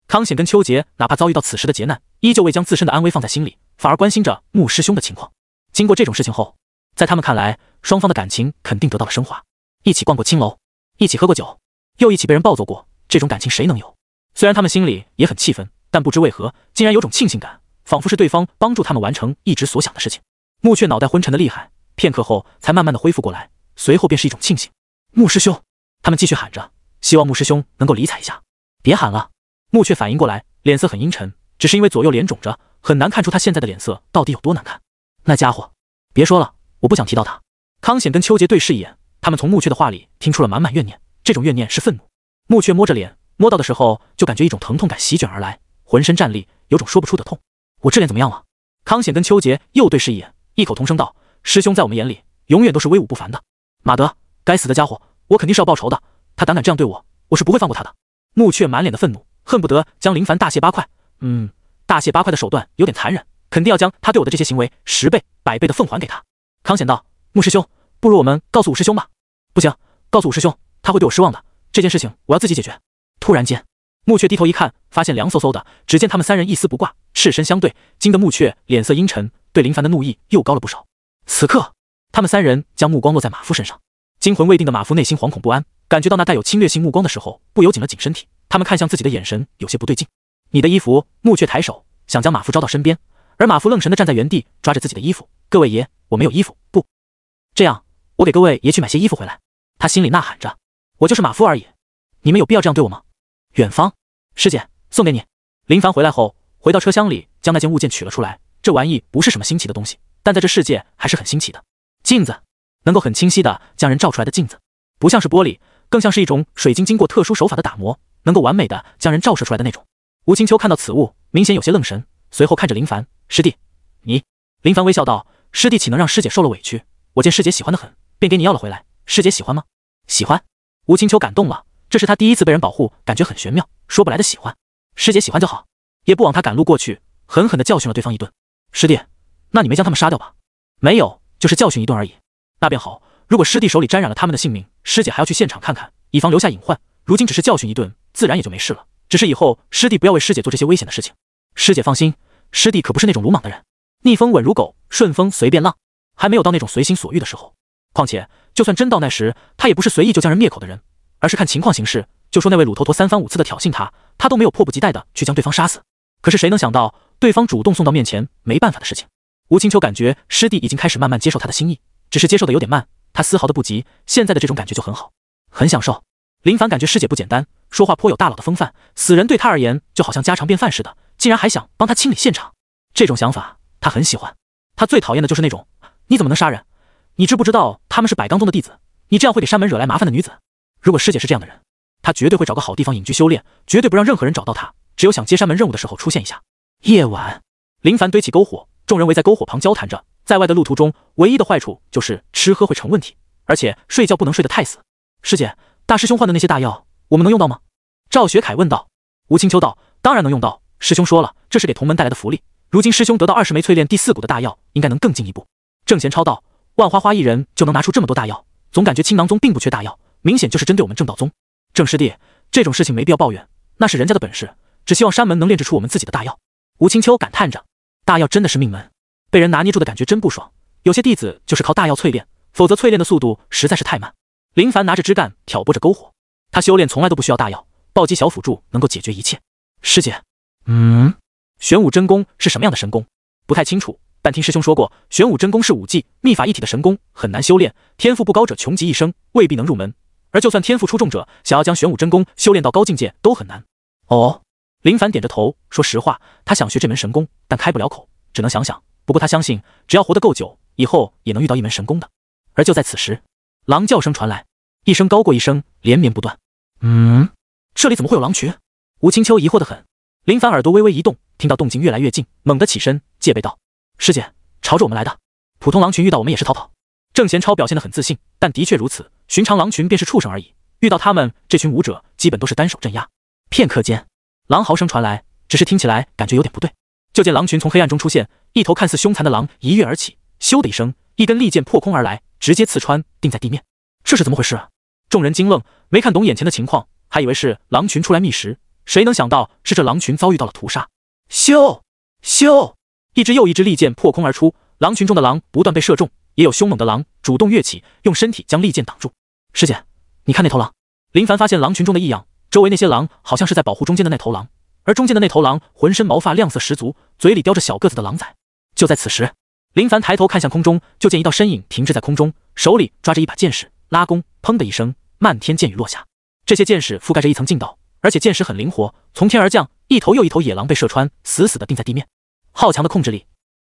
康显跟秋杰哪怕遭遇到此时的劫难，依旧未将自身的安危放在心里，反而关心着穆师兄的情况。经过这种事情后，在他们看来，双方的感情肯定得到了升华。一起逛过青楼，一起喝过酒，又一起被人暴揍过，这种感情谁能有？虽然他们心里也很气愤，但不知为何，竟然有种庆幸感，仿佛是对方帮助他们完成一直所想的事情。穆雀脑袋昏沉的厉害，片刻后才慢慢的恢复过来，随后便是一种庆幸。穆师兄，他们继续喊着，希望穆师兄能够理睬一下。别喊了。穆雀反应过来，脸色很阴沉，只是因为左右脸肿着，很难看出他现在的脸色到底有多难看。那家伙，别说了，我不想提到他。康显跟秋杰对视一眼，他们从穆雀的话里听出了满满怨念，这种怨念是愤怒。穆雀摸着脸，摸到的时候就感觉一种疼痛感席卷而来，浑身战栗，有种说不出的痛。我这脸怎么样了？康显跟秋杰又对视一眼，异口同声道：师兄在我们眼里永远都是威武不凡的。马德，该死的家伙，我肯定是要报仇的，他胆敢这样对我，我是不会放过他的。穆雀满脸的愤怒，恨不得将林凡大卸八块。大卸八块的手段有点残忍，肯定要将他对我的这些行为10倍、100倍的奉还给他。康显道：穆师兄，不如我们告诉武师兄吧。不行，告诉武师兄，他会对我失望的，这件事情我要自己解决。突然间，穆雀低头一看，发现凉飕飕的，只见他们三人一丝不挂，赤身相对，惊得穆雀脸色阴沉，对林凡的怒意又高了不少。此刻，他们三人将目光落在马夫身上，惊魂未定的马夫内心惶恐不安，感觉到那带有侵略性目光的时候，不由紧了紧身体。他们看向自己的眼神有些不对劲。你的衣服。穆雀抬手想将马夫招到身边，而马夫愣神地站在原地，抓着自己的衣服。各位爷，我没有衣服，不，这样我给各位爷去买些衣服回来。他心里呐喊着，我就是马夫而已，你们有必要这样对我吗？远方，师姐，送给你。林凡回来后，回到车厢里，将那件物件取了出来。这玩意不是什么新奇的东西，但在这世界还是很新奇的。镜子，能够很清晰地将人照出来的镜子，不像是玻璃，更像是一种水晶经过特殊手法的打磨，能够完美地将人照射出来的那种。吴青秋看到此物，明显有些愣神，随后看着林凡，师弟，你。林凡微笑道，师弟岂能让师姐受了委屈？我见师姐喜欢得很，便给你要了回来。师姐喜欢吗？喜欢。吴青秋感动了，这是他第一次被人保护，感觉很玄妙，说不来的喜欢。师姐喜欢就好，也不往他赶路过去，狠狠地教训了对方一顿。师弟，那你没将他们杀掉吧？没有，就是教训一顿而已。那便好，如果师弟手里沾染了他们的性命，师姐还要去现场看看，以防留下隐患。如今只是教训一顿，自然也就没事了。只是以后师弟不要为师姐做这些危险的事情。师姐放心，师弟可不是那种鲁莽的人，逆风稳如狗，顺风随便浪，还没有到那种随心所欲的时候。况且就算真到那时，他也不是随意就将人灭口的人，而是看情况行事。就说那位鲁头陀3番5次的挑衅他，他都没有迫不及待的去将对方杀死。可是谁能想到，对方主动送到面前，没办法的事情。吴青秋感觉师弟已经开始慢慢接受他的心意，只是接受的有点慢，他丝毫的不急，现在的这种感觉就很好，很享受。林凡感觉师姐不简单，说话颇有大佬的风范，死人对他而言就好像家常便饭似的，竟然还想帮他清理现场。这种想法他很喜欢。他最讨厌的就是那种你怎么能杀人？你知不知道他们是百刚宗的弟子？你这样会给山门惹来麻烦的女子。如果师姐是这样的人，他绝对会找个好地方隐居修炼，绝对不让任何人找到他，只有想接山门任务的时候出现一下。夜晚，林凡堆起篝火，众人围在篝火旁交谈着。在外的路途中，唯一的坏处就是吃喝会成问题，而且睡觉不能睡得太死。师姐，大师兄换的那些大药，我们能用到吗？赵学凯问道。吴青秋道：当然能用到，师兄说了，这是给同门带来的福利。如今师兄得到20枚淬炼第4股的大药，应该能更进一步。郑贤超道：万花花一人就能拿出这么多大药，总感觉青囊宗并不缺大药，明显就是针对我们正道宗。郑师弟，这种事情没必要抱怨，那是人家的本事，只希望山门能炼制出我们自己的大药。吴青秋感叹着，大药真的是命门，被人拿捏住的感觉真不爽。有些弟子就是靠大药淬炼，否则淬炼的速度实在是太慢。林凡拿着枝干挑拨着篝火，他修炼从来都不需要大药，暴击小辅助能够解决一切。师姐，玄武真功是什么样的神功？不太清楚，但听师兄说过，玄武真功是武技秘法一体的神功，很难修炼，天赋不高者穷极一生未必能入门，而就算天赋出众者，想要将玄武真功修炼到高境界都很难。哦，林凡点着头，说实话，他想学这门神功，但开不了口，只能想想。不过他相信，只要活得够久，以后也能遇到一门神功的。而就在此时，狼叫声传来，一声高过一声，连绵不断。这里怎么会有狼群？吴青秋疑惑得很。林凡耳朵微微一动，听到动静越来越近，猛地起身，戒备道：师姐，朝着我们来的。普通狼群遇到我们也是逃跑。郑贤超表现得很自信，但的确如此，寻常狼群便是畜生而已，遇到他们这群武者，基本都是单手镇压。片刻间，狼嚎声传来，只是听起来感觉有点不对。就见狼群从黑暗中出现，一头看似凶残的狼一跃而起，咻的一声，一根利剑破空而来，直接刺穿，定在地面。这是怎么回事？众人惊愣，没看懂眼前的情况，还以为是狼群出来觅食，谁能想到是这狼群遭遇到了屠杀。咻咻，一只又一只利剑破空而出，狼群中的狼不断被射中，也有凶猛的狼主动跃起，用身体将利剑挡住。师姐，你看那头狼。林凡发现狼群中的异样，周围那些狼好像是在保护中间的那头狼，而中间的那头狼浑身毛发亮色十足，嘴里叼着小个子的狼崽。就在此时，林凡抬头看向空中，就见一道身影停滞在空中，手里抓着一把剑矢，拉弓，砰的一声，漫天箭雨落下。这些箭矢覆盖着一层劲道，而且箭矢很灵活，从天而降，一头又一头野狼被射穿，死死地定在地面。好强的控制力！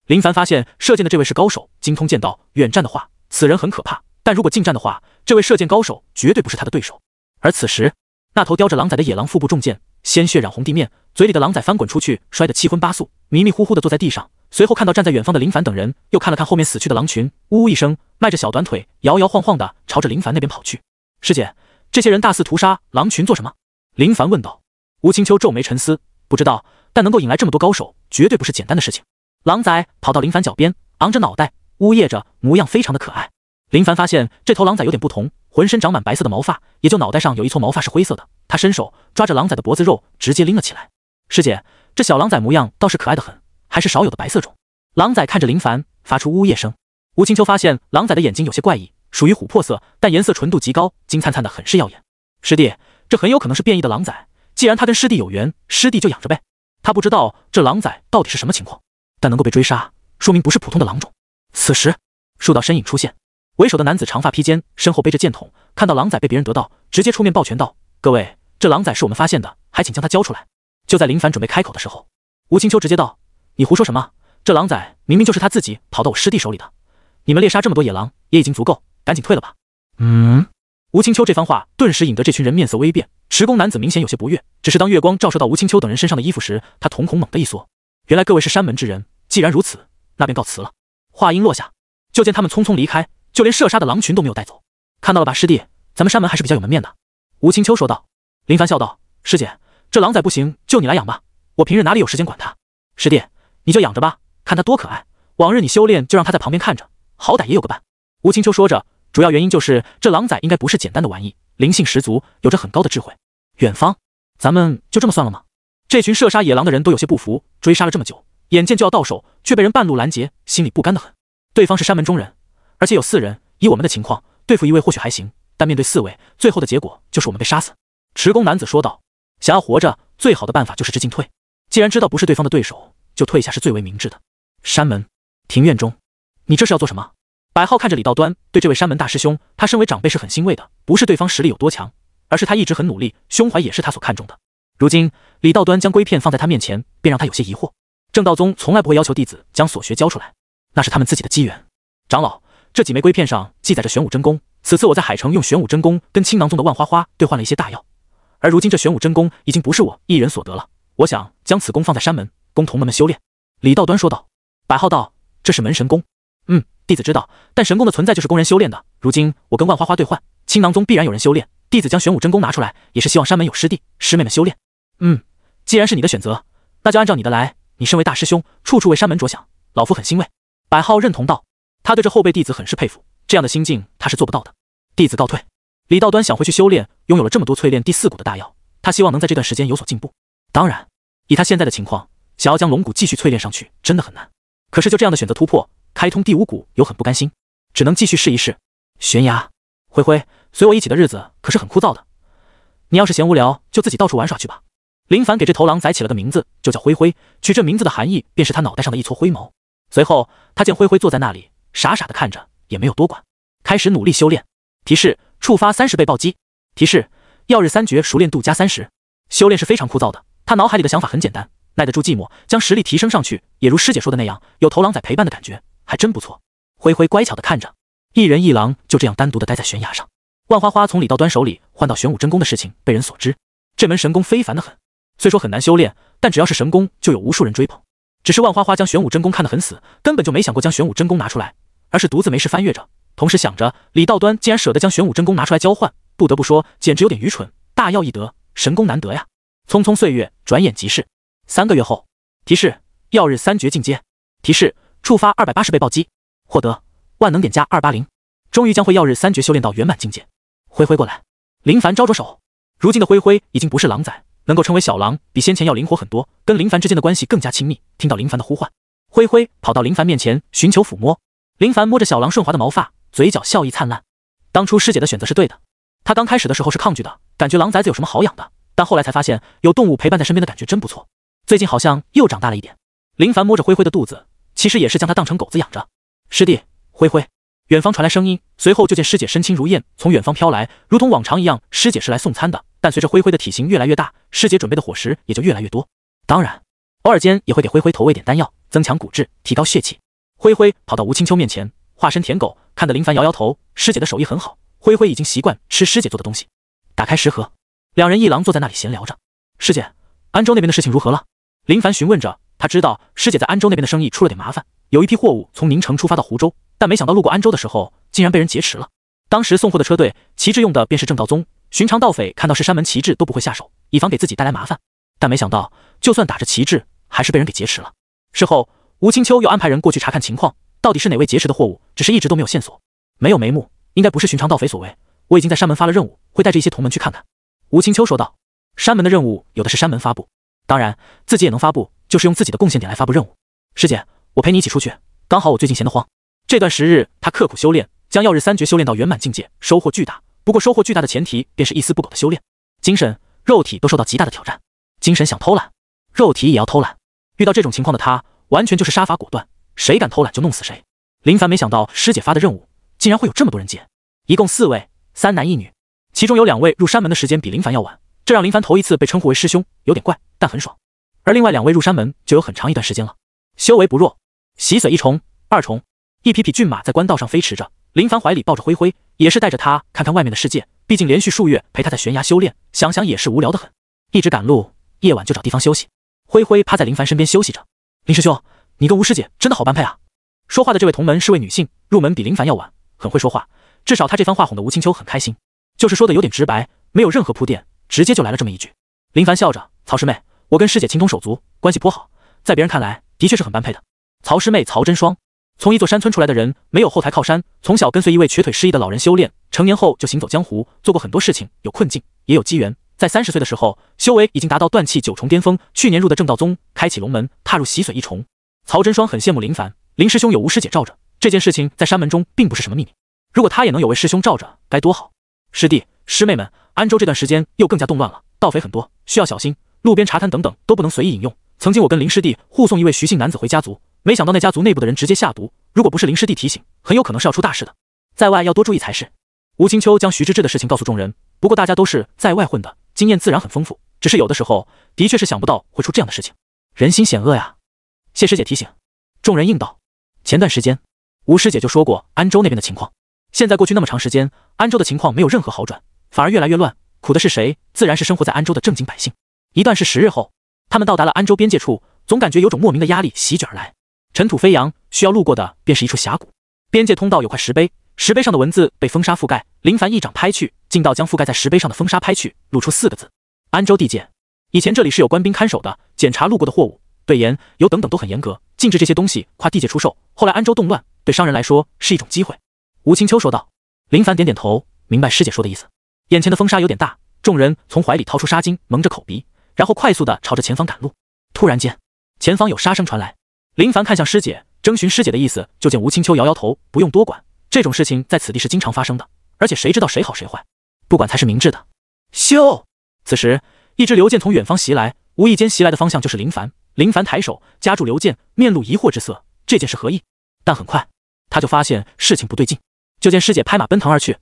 林凡发现射箭的这位是高手，精通剑道，远战的话，此人很可怕，但如果近战的话，这位射箭高手绝对不是他的对手。而此时，那头叼着狼崽的野狼腹部中箭，鲜血染红地面，嘴里的狼崽翻滚出去，摔得七荤八素，迷迷糊糊地坐在地上。随后看到站在远方的林凡等人，又看了看后面死去的狼群，呜呜一声，迈着小短腿，摇摇晃晃地朝着林凡那边跑去。师姐，这些人大肆屠杀狼群做什么？林凡问道。吴青秋皱眉沉思，不知道，但能够引来这么多高手，绝对不是简单的事情。狼崽跑到林凡脚边，昂着脑袋，呜咽着，模样非常的可爱。林凡发现这头狼崽有点不同，浑身长满白色的毛发，也就脑袋上有一撮毛发是灰色的。他伸手抓着狼崽的脖子肉，直接拎了起来。师姐，这小狼崽模样倒是可爱的很，还是少有的白色种。狼崽看着林凡，发出呜咽声。吴青秋发现狼崽的眼睛有些怪异，属于琥珀色，但颜色纯度极高，金灿灿的，很是耀眼。师弟，这很有可能是变异的狼崽，既然他跟师弟有缘，师弟就养着呗。他不知道这狼崽到底是什么情况，但能够被追杀，说明不是普通的狼种。此时，数道身影出现，为首的男子长发披肩，身后背着剑筒，看到狼崽被别人得到，直接出面抱拳道：各位，这狼崽是我们发现的，还请将他交出来。就在林凡准备开口的时候，吴青秋直接道：你胡说什么？这狼崽明明就是他自己跑到我师弟手里的，你们猎杀这么多野狼也已经足够，赶紧退了吧。吴青秋这番话顿时引得这群人面色微变，持弓男子明显有些不悦，只是当月光照射到吴青秋等人身上的衣服时，他瞳孔猛地一缩。原来各位是山门之人，既然如此，那便告辞了。话音落下，就见他们匆匆离开，就连射杀的狼群都没有带走。看到了吧，师弟，咱们山门还是比较有门面的。吴青秋说道。林凡笑道：师姐，这狼崽不行，就你来养吧，我平日哪里有时间管他。师弟，你就养着吧，看他多可爱，往日你修炼就让他在旁边看着，好歹也有个伴。吴青秋说着，主要原因就是这狼崽应该不是简单的玩意，灵性十足，有着很高的智慧。远方，咱们就这么算了吗？这群射杀野狼的人都有些不服，追杀了这么久，眼见就要到手，却被人半路拦截，心里不甘得很。对方是山门中人，而且有4人，以我们的情况，对付1位或许还行，但面对4位，最后的结果就是我们被杀死。持弓男子说道：想要活着，最好的办法就是知进退。既然知道不是对方的对手，就退下是最为明智的。山门庭院中，你这是要做什么？百浩看着李道端，对这位山门大师兄，他身为长辈是很欣慰的，不是对方实力有多强，而是他一直很努力，胸怀也是他所看重的。如今李道端将龟片放在他面前，便让他有些疑惑。正道宗从来不会要求弟子将所学交出来，那是他们自己的机缘。长老，这几枚龟片上记载着玄武真功，此次我在海城用玄武真功跟青囊宗的万花花兑换了一些大药，而如今这玄武真功已经不是我一人所得了，我想将此功放在山门，供同门们修炼。李道端说道。百号道，这是门神功。弟子知道，但神功的存在就是供人修炼的。如今我跟万花花兑换，青囊宗必然有人修炼，弟子将玄武真功拿出来，也是希望山门有师弟师妹们修炼。既然是你的选择，那就按照你的来。你身为大师兄，处处为山门着想，老夫很欣慰。百号认同道。他对这后辈弟子很是佩服，这样的心境他是做不到的。弟子告退。李道端想回去修炼，拥有了这么多淬炼第4股的大药，他希望能在这段时间有所进步。当然，以他现在的情况，想要将龙骨继续淬炼上去，真的很难。可是就这样的选择突破，开通第5股又很不甘心，只能继续试一试。悬崖，灰灰，随我一起的日子可是很枯燥的，你要是嫌无聊，就自己到处玩耍去吧。林凡给这头狼崽起了个名字，就叫灰灰，取这名字的含义便是他脑袋上的一撮灰毛。随后他见灰灰坐在那里，傻傻的看着，也没有多管，开始努力修炼。提示：触发30倍暴击。提示：曜日3诀熟练度加30。修炼是非常枯燥的，他脑海里的想法很简单，耐得住寂寞，将实力提升上去，也如师姐说的那样，有头狼崽陪伴的感觉，还真不错。灰灰乖巧的看着，一人一狼就这样单独的待在悬崖上。万花花从李道端手里换到玄武真功的事情被人所知，这门神功非凡的很，虽说很难修炼，但只要是神功就有无数人追捧。只是万花花将玄武真功看得很死，根本就没想过将玄武真功拿出来，而是独自没事翻阅着，同时想着李道端竟然舍得将玄武真功拿出来交换，不得不说简直有点愚蠢。大药易得，神功难得呀。匆匆岁月转眼即逝。3个月后，提示：曜日3诀进阶。提示：触发280倍暴击，获得万能点加280，终于将会曜日3诀修炼到圆满境界。灰灰过来。林凡招着手，如今的灰灰已经不是狼崽，能够称为小狼，比先前要灵活很多，跟林凡之间的关系更加亲密。听到林凡的呼唤，灰灰跑到林凡面前寻求抚摸。林凡摸着小狼顺滑的毛发，嘴角笑意灿烂。当初师姐的选择是对的，他刚开始的时候是抗拒的，感觉狼崽子有什么好养的，但后来才发现有动物陪伴在身边的感觉真不错。最近好像又长大了一点。林凡摸着灰灰的肚子，其实也是将它当成狗子养着。师弟，灰灰。远方传来声音，随后就见师姐身轻如燕从远方飘来，如同往常一样，师姐是来送餐的。但随着灰灰的体型越来越大，师姐准备的伙食也就越来越多。当然，偶尔间也会给灰灰投喂点丹药，增强骨质，提高血气。灰灰跑到吴青秋面前，化身舔狗，看得林凡摇摇头。师姐的手艺很好，灰灰已经习惯吃师姐做的东西。打开食盒，两人一狼坐在那里闲聊着。师姐，安州那边的事情如何了？林凡询问着。他知道师姐在安州那边的生意出了点麻烦，有一批货物从宁城出发到湖州，但没想到路过安州的时候，竟然被人劫持了。当时送货的车队旗帜用的便是正道宗，寻常盗匪看到是山门旗帜都不会下手，以防给自己带来麻烦。但没想到，就算打着旗帜，还是被人给劫持了。事后，吴青秋又安排人过去查看情况，到底是哪位劫持的货物，只是一直都没有线索，没有眉目，应该不是寻常盗匪所为。我已经在山门发了任务，会带着一些同门去看看。吴青秋说道。山门的任务有的是山门发布，当然自己也能发布，就是用自己的贡献点来发布任务。师姐，我陪你一起出去，刚好我最近闲得慌。这段时日，他刻苦修炼，将曜日3诀修炼到圆满境界，收获巨大。不过收获巨大的前提便是一丝不苟的修炼，精神、肉体都受到极大的挑战。精神想偷懒，肉体也要偷懒。遇到这种情况的他，完全就是杀伐果断，谁敢偷懒就弄死谁。林凡没想到师姐发的任务竟然会有这么多人接，一共4位，3男1女，其中有2位入山门的时间比林凡要晚，这让林凡头一次被称呼为师兄，有点怪，但很爽。而另外2位入山门就有很长一段时间了，修为不弱。洗髓1重、2重，一匹匹骏马在官道上飞驰着，林凡怀里抱着灰灰，也是带着他看看外面的世界，毕竟连续数月陪他在悬崖修炼，想想也是无聊的很，一直赶路，夜晚就找地方休息。灰灰趴在林凡身边休息着。林师兄，你跟吴师姐真的好般配啊。说话的这位同门是位女性，入门比林凡要晚，很会说话，至少他这番话哄得吴青秋很开心，就是说的有点直白，没有任何铺垫，直接就来了这么一句。林凡笑着，曹师妹，我跟师姐情同手足，关系颇好，在别人看来的确是很般配的。曹师妹曹真霜，从一座山村出来的人，没有后台靠山，从小跟随一位瘸腿失忆的老人修炼，成年后就行走江湖，做过很多事情，有困境也有机缘。在30岁的时候，修为已经达到断气9重巅峰，去年入的正道宗，开启龙门，踏入洗髓1重。曹真霜很羡慕林凡，林师兄有吴师姐罩着，这件事情在山门中并不是什么秘密，如果他也能有位师兄罩着，该多好。师弟师妹们，安州这段时间又更加动乱了，盗匪很多，需要小心，路边茶摊等等都不能随意饮用。曾经我跟林师弟护送一位徐姓男子回家族，没想到那家族内部的人直接下毒，如果不是林师弟提醒，很有可能是要出大事的，在外要多注意才是。吴青秋将徐芝芝的事情告诉众人，不过大家都是在外混的，经验自然很丰富，只是有的时候的确是想不到会出这样的事情，人心险恶呀。谢师姐提醒。众人应道。前段时间，吴师姐就说过安州那边的情况，现在过去那么长时间，安州的情况没有任何好转，反而越来越乱，苦的是谁？自然是生活在安州的正经百姓。一段是10日后，他们到达了安州边界处，总感觉有种莫名的压力席卷而来，尘土飞扬，需要路过的便是一处峡谷。边界通道有块石碑，石碑上的文字被风沙覆盖，林凡一掌拍去，劲道将覆盖在石碑上的风沙拍去，露出4个字：安州地界。以前这里是有官兵看守的，检查路过的货物、对盐、油等等都很严格，禁止这些东西跨地界出售。后来安州动乱，对商人来说是一种机会。吴青秋说道。林凡点点头，明白师姐说的意思。眼前的风沙有点大，众人从怀里掏出纱巾蒙着口鼻，然后快速地朝着前方赶路。突然间，前方有杀声传来，林凡看向师姐，征询师姐的意思，就见吴青秋摇摇头，不用多管，这种事情在此地是经常发生的，而且谁知道谁好谁坏，不管才是明智的。咻！此时一支流箭从远方袭来，无意间袭来的方向就是林凡。林凡抬手夹住流箭，面露疑惑之色，这件事何意？但很快他就发现事情不对劲，就见师姐拍马奔腾而去。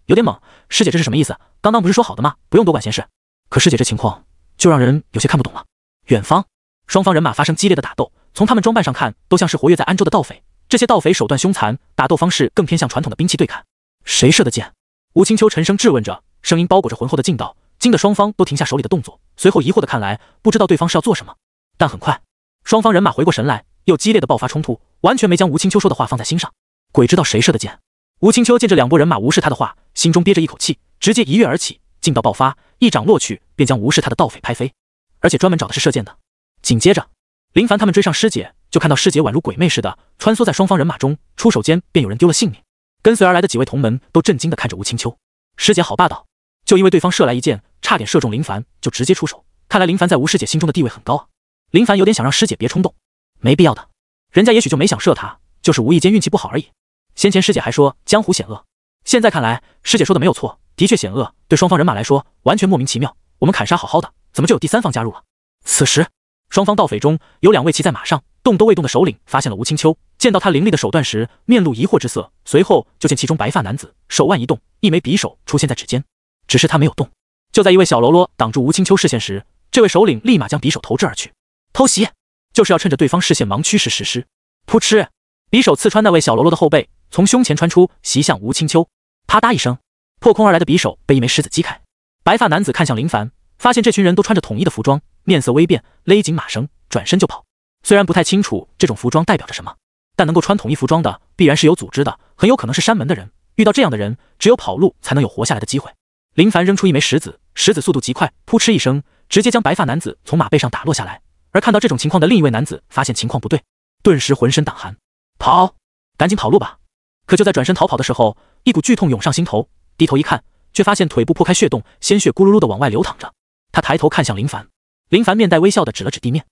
有点猛，师姐这是什么意思？刚刚不是说好的吗？不用多管闲事。可师姐这情况就让人有些看不懂了。远方，双方人马发生激烈的打斗，从他们装扮上看，都像是活跃在安州的盗匪。这些盗匪手段凶残，打斗方式更偏向传统的兵器对砍。谁射的箭？吴青秋沉声质问着，声音包裹着浑厚的劲道，惊得双方都停下手里的动作，随后疑惑地看来，不知道对方是要做什么。但很快，双方人马回过神来，又激烈的爆发冲突，完全没将吴青秋说的话放在心上。鬼知道谁射的箭？吴青秋见这两拨人马无视他的话，心中憋着一口气，直接一跃而起，劲道爆发，一掌落去，便将无视他的盗匪拍飞，而且专门找的是射箭的。紧接着，林凡他们追上师姐，就看到师姐宛如鬼魅似的穿梭在双方人马中，出手间便有人丢了性命。跟随而来的几位同门都震惊地看着吴青秋，师姐好霸道，就因为对方射来一箭，差点射中林凡，就直接出手。看来林凡在吴师姐心中的地位很高啊。林凡有点想让师姐别冲动，没必要的，人家也许就没想射他，就是无意间运气不好而已。先前师姐还说江湖险恶，现在看来师姐说的没有错，的确险恶，对双方人马来说完全莫名其妙。我们砍杀好好的，怎么就有第三方加入了？此时，双方盗匪中有2位骑在马上动都未动的首领发现了吴青秋，见到他凌厉的手段时，面露疑惑之色，随后就见其中白发男子手腕一动，一枚匕首出现在指尖，只是他没有动。就在一位小喽啰挡住吴青秋视线时，这位首领立马将匕首投掷而去。偷袭，就是要趁着对方视线盲区时实施。噗嗤，匕首刺穿那位小喽啰的后背，从胸前穿出，袭向吴青秋。啪嗒一声，破空而来的匕首被一枚石子击开。白发男子看向林凡，发现这群人都穿着统一的服装，面色微变，勒紧马绳，转身就跑。虽然不太清楚这种服装代表着什么，但能够穿统一服装的必然是有组织的，很有可能是山门的人。遇到这样的人，只有跑路才能有活下来的机会。林凡扔出一枚石子，石子速度极快，噗嗤一声，直接将白发男子从马背上打落下来。而看到这种情况的另一位男子发现情况不对，顿时浑身胆寒，跑，赶紧跑路吧！可就在转身逃跑的时候，一股剧痛涌上心头，低头一看，却发现腿部破开血洞，鲜血咕噜噜的往外流淌着。他抬头看向林凡，林凡面带微笑的指了指地面，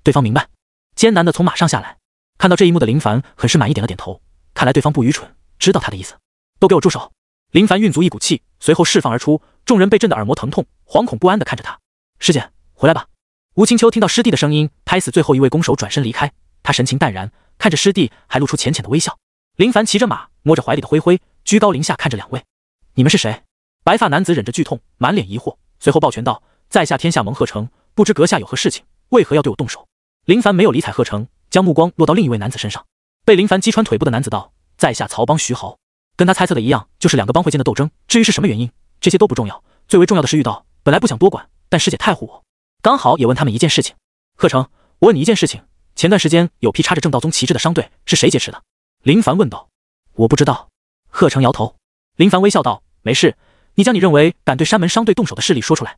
对方明白，艰难的从马上下来。看到这一幕的林凡很是满意，点了点头，看来对方不愚蠢，知道他的意思。都给我住手！林凡运足一股气，随后释放而出，众人被震得耳膜疼痛，惶恐不安的看着他。师姐，回来吧。吴青秋听到师弟的声音，拍死最后一位弓手，转身离开。他神情淡然，看着师弟，还露出浅浅的微笑。林凡骑着马，摸着怀里的灰灰，居高临下看着2位。你们是谁？白发男子忍着剧痛，满脸疑惑，随后抱拳道：在下天下盟贺成，不知阁下有何事情，为何要对我动手？林凡没有理睬贺成，将目光落到另一位男子身上。被林凡击穿腿部的男子道：在下曹帮徐豪。跟他猜测的一样，就是2个帮会间的斗争。至于是什么原因，这些都不重要，最为重要的是遇到。本来不想多管，但师姐太护我，刚好也问他们一件事情。贺成，我问你一件事情，前段时间有批插着正道宗旗帜的商队是谁劫持的？林凡问道。我不知道。贺成摇头。林凡微笑道：没事，你将你认为敢对山门商队动手的势力说出来。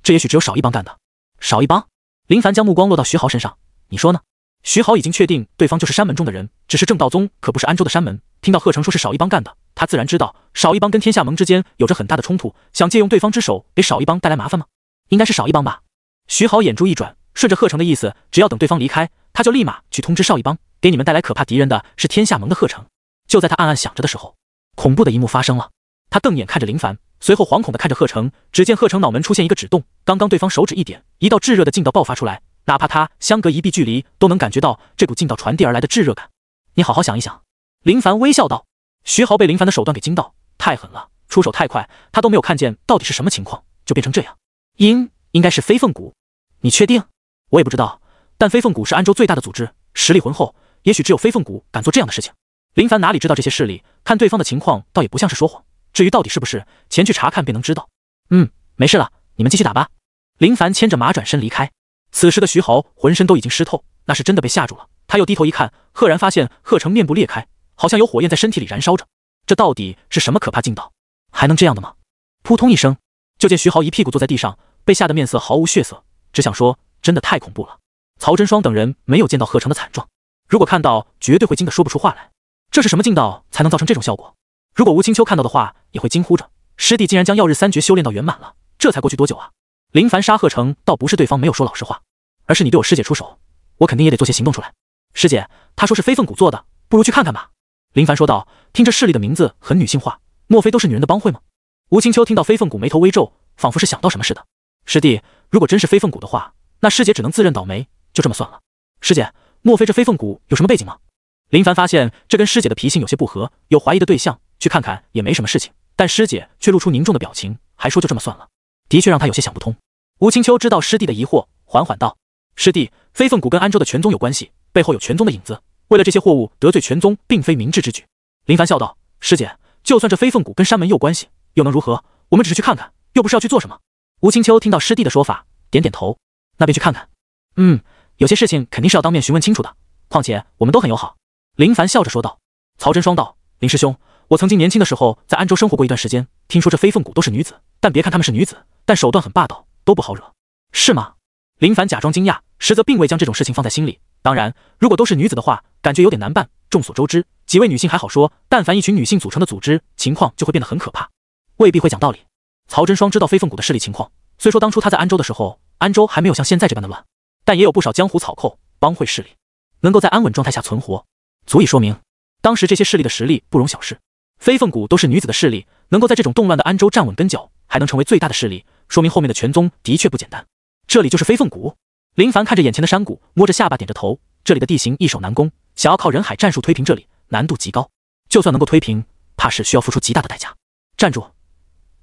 这也许只有少一帮干的。少一帮？林凡将目光落到徐豪身上，你说呢？徐豪已经确定对方就是山门中的人，只是正道宗可不是安州的山门。听到贺成说是少一帮干的，他自然知道少一帮跟天下盟之间有着很大的冲突，想借用对方之手给少一帮带来麻烦吗？应该是少一帮吧。徐豪眼珠一转，顺着贺成的意思，只要等对方离开，他就立马去通知少一帮，给你们带来可怕敌人的是天下盟的贺成。就在他暗暗想着的时候，恐怖的一幕发生了。他瞪眼看着林凡，随后惶恐地看着贺成，只见贺成脑门出现一个指洞，刚刚对方手指一点，一道炙热的劲道爆发出来，哪怕他相隔一臂距离，都能感觉到这股劲道传递而来的炙热感。你好好想一想。林凡微笑道。徐豪被林凡的手段给惊到，太狠了，出手太快，他都没有看见到底是什么情况，就变成这样。应该是飞凤谷，你确定？我也不知道，但飞凤谷是安州最大的组织，实力浑厚，也许只有飞凤谷敢做这样的事情。林凡哪里知道这些势力，看对方的情况倒也不像是说谎，至于到底是不是，前去查看便能知道。没事了，你们继续打吧。林凡牵着马转身离开。此时的徐豪浑身都已经湿透，那是真的被吓住了。他又低头一看，赫然发现贺成面部裂开，好像有火焰在身体里燃烧着。这到底是什么可怕劲道？还能这样的吗？扑通一声，就见徐豪一屁股坐在地上，被吓得面色毫无血色，只想说真的太恐怖了。曹真双等人没有见到贺成的惨状，如果看到绝对会惊得说不出话来。这是什么劲道才能造成这种效果？如果吴青秋看到的话，也会惊呼着师弟竟然将曜日三绝修炼到圆满了，这才过去多久啊？林凡杀贺成倒不是对方没有说老实话，而是你对我师姐出手，我肯定也得做些行动出来。师姐，她说是飞凤谷做的，不如去看看吧。林凡说道，听这势力的名字很女性化，莫非都是女人的帮会吗？吴青秋听到飞凤谷眉头微皱，仿佛是想到什么似的。师弟，如果真是飞凤谷的话，那师姐只能自认倒霉，就这么算了。师姐，莫非这飞凤谷有什么背景吗？林凡发现这跟师姐的脾性有些不合，有怀疑的对象，去看看也没什么事情，但师姐却露出凝重的表情，还说就这么算了，的确让他有些想不通。吴青秋知道师弟的疑惑，缓缓道，师弟，飞凤谷跟安州的全宗有关系，背后有全宗的影子，为了这些货物得罪全宗并非明智之举。林凡笑道，师姐，就算这飞凤谷跟山门有关系，又能如何？我们只是去看看，又不是要去做什么。吴青秋听到师弟的说法，点点头，那便去看看。有些事情肯定是要当面询问清楚的，况且我们都很友好。林凡笑着说道。曹真双道，林师兄，我曾经年轻的时候在安州生活过一段时间，听说这飞凤谷都是女子，但别看她们是女子，但手段很霸道，都不好惹。是吗？林凡假装惊讶，实则并未将这种事情放在心里。当然，如果都是女子的话，感觉有点难办。众所周知，几位女性还好说，但凡一群女性组成的组织，情况就会变得很可怕。未必会讲道理。曹真双知道飞凤谷的势力情况，虽说当初他在安州的时候，安州还没有像现在这般的乱，但也有不少江湖草寇、帮会势力，能够在安稳状态下存活，足以说明当时这些势力的实力不容小视。飞凤谷都是女子的势力，能够在这种动乱的安州站稳跟脚，还能成为最大的势力，说明后面的全宗的确不简单。这里就是飞凤谷。林凡看着眼前的山谷，摸着下巴点着头。这里的地形易守难攻，想要靠人海战术推平这里，难度极高。就算能够推平，怕是需要付出极大的代价。站住！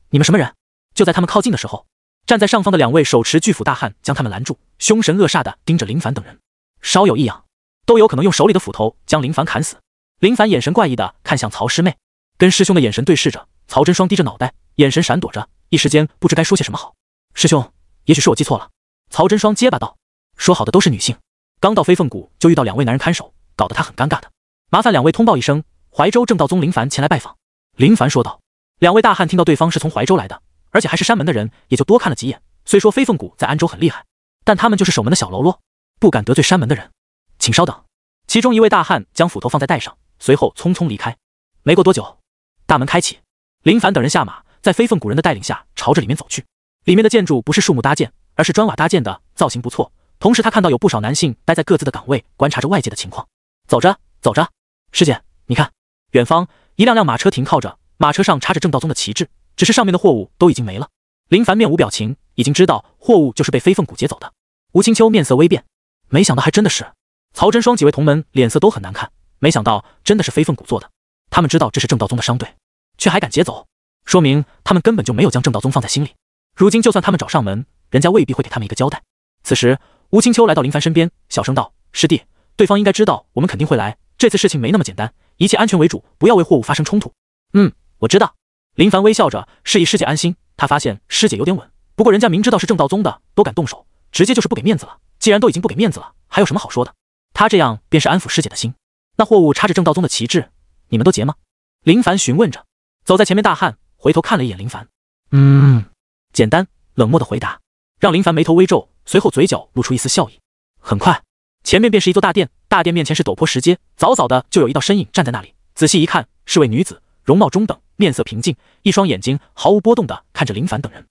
你们什么人？就在他们靠近的时候，站在上方的两位手持巨斧大汉将他们拦住，凶神恶煞地盯着林凡等人，稍有异样，都有可能用手里的斧头将林凡砍死。林凡眼神怪异地看向曹师妹，跟师兄的眼神对视着。曹真双低着脑袋，眼神闪躲着，一时间不知该说些什么好。师兄，也许是我记错了。曹真双结巴道，说好的都是女性，刚到飞凤谷就遇到两位男人看守，搞得他很尴尬的。麻烦两位通报一声，怀州正道宗林凡前来拜访。林凡说道。两位大汉听到对方是从怀州来的，而且还是山门的人，也就多看了几眼。虽说飞凤谷在安州很厉害，但他们就是守门的小喽啰，不敢得罪山门的人。请稍等。其中一位大汉将斧头放在袋上，随后匆匆离开。没过多久，大门开启，林凡等人下马，在飞凤谷人的带领下朝着里面走去。里面的建筑不是树木搭建，而是砖瓦搭建的，造型不错。同时他看到有不少男性待在各自的岗位，观察着外界的情况。走着走着，师姐，你看，远方一辆辆马车停靠着，马车上插着正道宗的旗帜，只是上面的货物都已经没了。林凡面无表情，已经知道货物就是被飞凤谷劫走的。吴青秋面色微变，没想到还真的是。曹真双几位同门脸色都很难看，没想到真的是飞凤谷做的。他们知道这是正道宗的商队，却还敢劫走，说明他们根本就没有将正道宗放在心里。如今就算他们找上门，人家未必会给他们一个交代。此时吴青秋来到林凡身边，小声道，师弟，对方应该知道我们肯定会来，这次事情没那么简单，一切安全为主，不要为货物发生冲突。我知道。林凡微笑着示意师姐安心，他发现师姐有点稳，不过人家明知道是正道宗的都敢动手，直接就是不给面子了。既然都已经不给面子了，还有什么好说的？他这样便是安抚师姐的心。那货物插着正道宗的旗帜，你们都劫吗？林凡询问着。走在前面大汉回头看了一眼林凡，简单冷漠的回答让林凡眉头微皱，随后嘴角露出一丝笑意。很快前面便是一座大殿，大殿面前是陡坡石阶，早早的就有一道身影站在那里。仔细一看，是位女子，容貌中等，面色平静，一双眼睛毫无波动地看着林凡等人。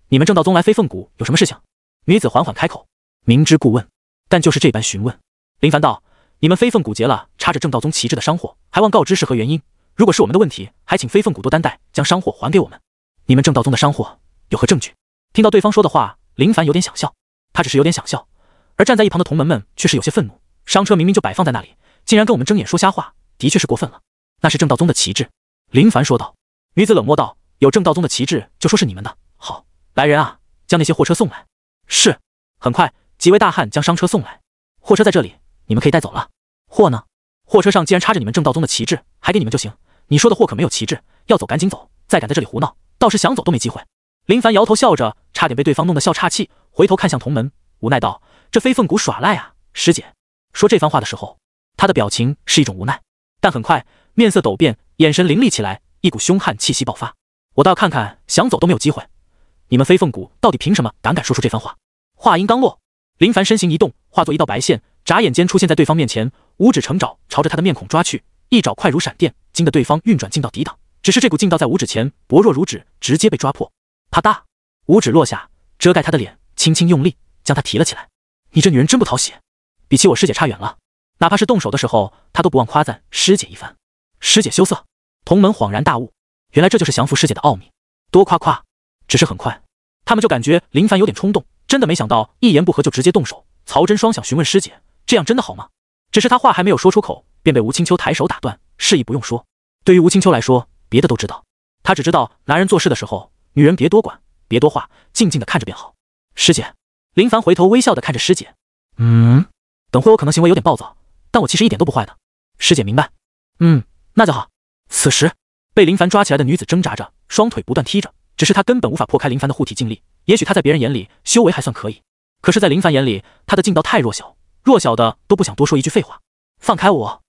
你们正道宗来飞凤谷有什么事情？女子缓缓开口，明知故问，但就是这般询问。林凡道，你们飞凤谷劫了插着正道宗旗帜的商货，还望告知是何原因。如果是我们的问题，还请飞凤谷多担待，将商货还给我们。你们正道宗的商货有何证据？听到对方说的话，林凡有点想笑，他只是有点想笑，而站在一旁的同门们却是有些愤怒。商车明明就摆放在那里，竟然跟我们睁眼说瞎话，的确是过分了。那是正道宗的旗帜。林凡说道。女子冷漠道，有正道宗的旗帜，就说是你们的。好，来人啊，将那些货车送来。是。很快，几位大汉将商车送来。货车在这里，你们可以带走了。货呢？货车上既然插着你们正道宗的旗帜，还给你们就行。你说的货可没有旗帜，要走赶紧走，再敢在这里胡闹，倒是想走都没机会。林凡摇头笑着，差点被对方弄得笑岔气，回头看向童门，无奈道：“这飞凤谷耍赖啊，师姐。”说这番话的时候，他的表情是一种无奈，但很快面色陡变，眼神凌厉起来，一股凶悍气息爆发。我倒要看看，想走都没有机会。你们飞凤谷到底凭什么敢说出这番话？话音刚落，林凡身形一动，化作一道白线，眨眼间出现在对方面前，五指成爪，朝着他的面孔抓去，一爪快如闪电，惊得对方运转劲道抵挡。只是这股劲道在五指前薄弱如纸，直接被抓破。啪嗒，五指落下，遮盖他的脸，轻轻用力将他提了起来。你这女人真不讨喜，比起我师姐差远了。哪怕是动手的时候，他都不忘夸赞师姐一番。师姐羞涩。童门恍然大悟，原来这就是降服师姐的奥秘。多夸夸。只是很快，他们就感觉林凡有点冲动，真的没想到一言不合就直接动手。曹真双想询问师姐，这样真的好吗？只是他话还没有说出口，便被吴青秋抬手打断，示意不用说。对于吴青秋来说，别的都知道，他只知道男人做事的时候，女人别多管，别多话，静静的看着便好。师姐。林凡回头微笑的看着师姐。等会我可能行为有点暴躁，但我其实一点都不坏的。师姐明白。那就好。此时被林凡抓起来的女子挣扎着，双腿不断踢着，只是她根本无法破开林凡的护体劲力。也许她在别人眼里修为还算可以，可是在林凡眼里，她的劲道太弱小，弱小的都不想多说一句废话。放开我，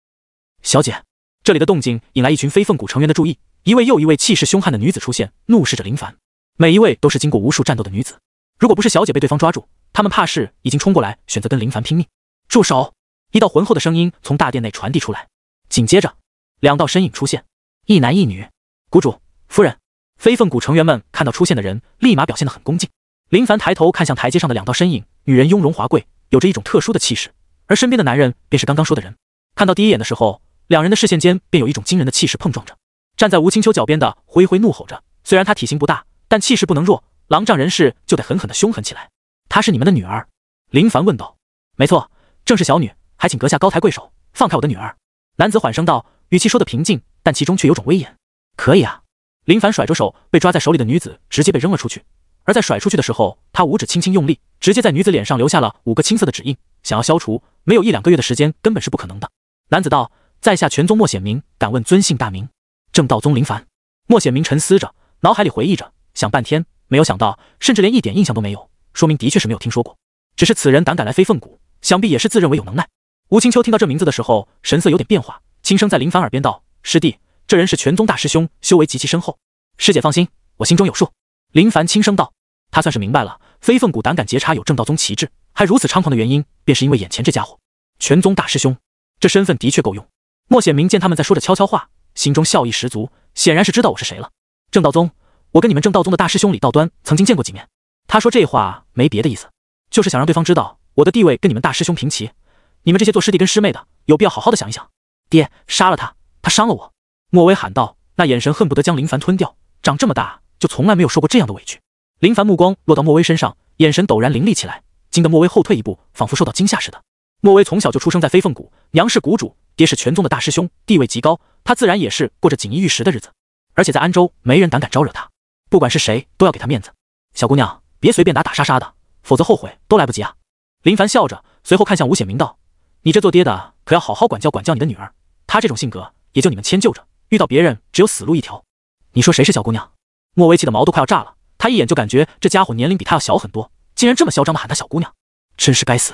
小姐。这里的动静引来一群飞凤谷成员的注意，一位又一位气势凶悍的女子出现，怒视着林凡。每一位都是经过无数战斗的女子，如果不是小姐被对方抓住，他们怕是已经冲过来选择跟林凡拼命。住手！一道浑厚的声音从大殿内传递出来，紧接着两道身影出现，一男一女。谷主、夫人。飞凤谷成员们看到出现的人，立马表现得很恭敬。林凡抬头看向台阶上的两道身影，女人雍容华贵，有着一种特殊的气势，而身边的男人便是刚刚说的人。看到第一眼的时候，两人的视线间便有一种惊人的气势碰撞着。站在吴青秋脚边的灰灰怒吼着，虽然他体型不大，但气势不能弱，狼仗人势就得狠狠地凶狠起来。她是你们的女儿？林凡问道。没错，正是小女，还请阁下高抬贵手，放开我的女儿。男子缓声道，语气说得平静，但其中却有种威严。可以啊。林凡甩着手，被抓在手里的女子直接被扔了出去。而在甩出去的时候，他五指轻轻用力，直接在女子脸上留下了5个青色的指印。想要消除，没有1-2个月的时间，根本是不可能的。男子道：在下全宗莫显明，敢问尊姓大名？正道宗林凡。莫显明沉思着，脑海里回忆着，想半天，没有想到，甚至连一点印象都没有，说明的确是没有听说过。只是此人胆敢来飞凤谷，想必也是自认为有能耐。吴青秋听到这名字的时候，神色有点变化，轻声在林凡耳边道：师弟，这人是全宗大师兄，修为极其深厚。师姐放心，我心中有数。林凡轻声道。他算是明白了，飞凤谷胆敢劫插有正道宗旗帜，还如此猖狂的原因，便是因为眼前这家伙，全宗大师兄，这身份的确够用。莫显明见他们在说着悄悄话，心中笑意十足，显然是知道我是谁了。正道宗，我跟你们正道宗的大师兄李道端曾经见过几面。他说这话没别的意思，就是想让对方知道我的地位跟你们大师兄平齐。你们这些做师弟跟师妹的，有必要好好的想一想。爹，杀了他，他伤了我。莫威喊道，那眼神恨不得将林凡吞掉。长这么大就从来没有受过这样的委屈。林凡目光落到莫威身上，眼神陡然凌厉起来，惊得莫威后退一步，仿佛受到惊吓似的。莫威从小就出生在飞凤谷，娘是谷主，爹是全宗的大师兄，地位极高，他自然也是过着锦衣玉食的日子。而且在安州，没人胆敢招惹他，不管是谁都要给他面子。小姑娘，别随便打打杀杀的，否则后悔都来不及啊。林凡笑着，随后看向吴显明道：你这做爹的可要好好管教管教你的女儿，她这种性格也就你们迁就着，遇到别人只有死路一条。你说谁是小姑娘？莫威气的毛都快要炸了，他一眼就感觉这家伙年龄比他要小很多，竟然这么嚣张的喊他小姑娘，真是该死。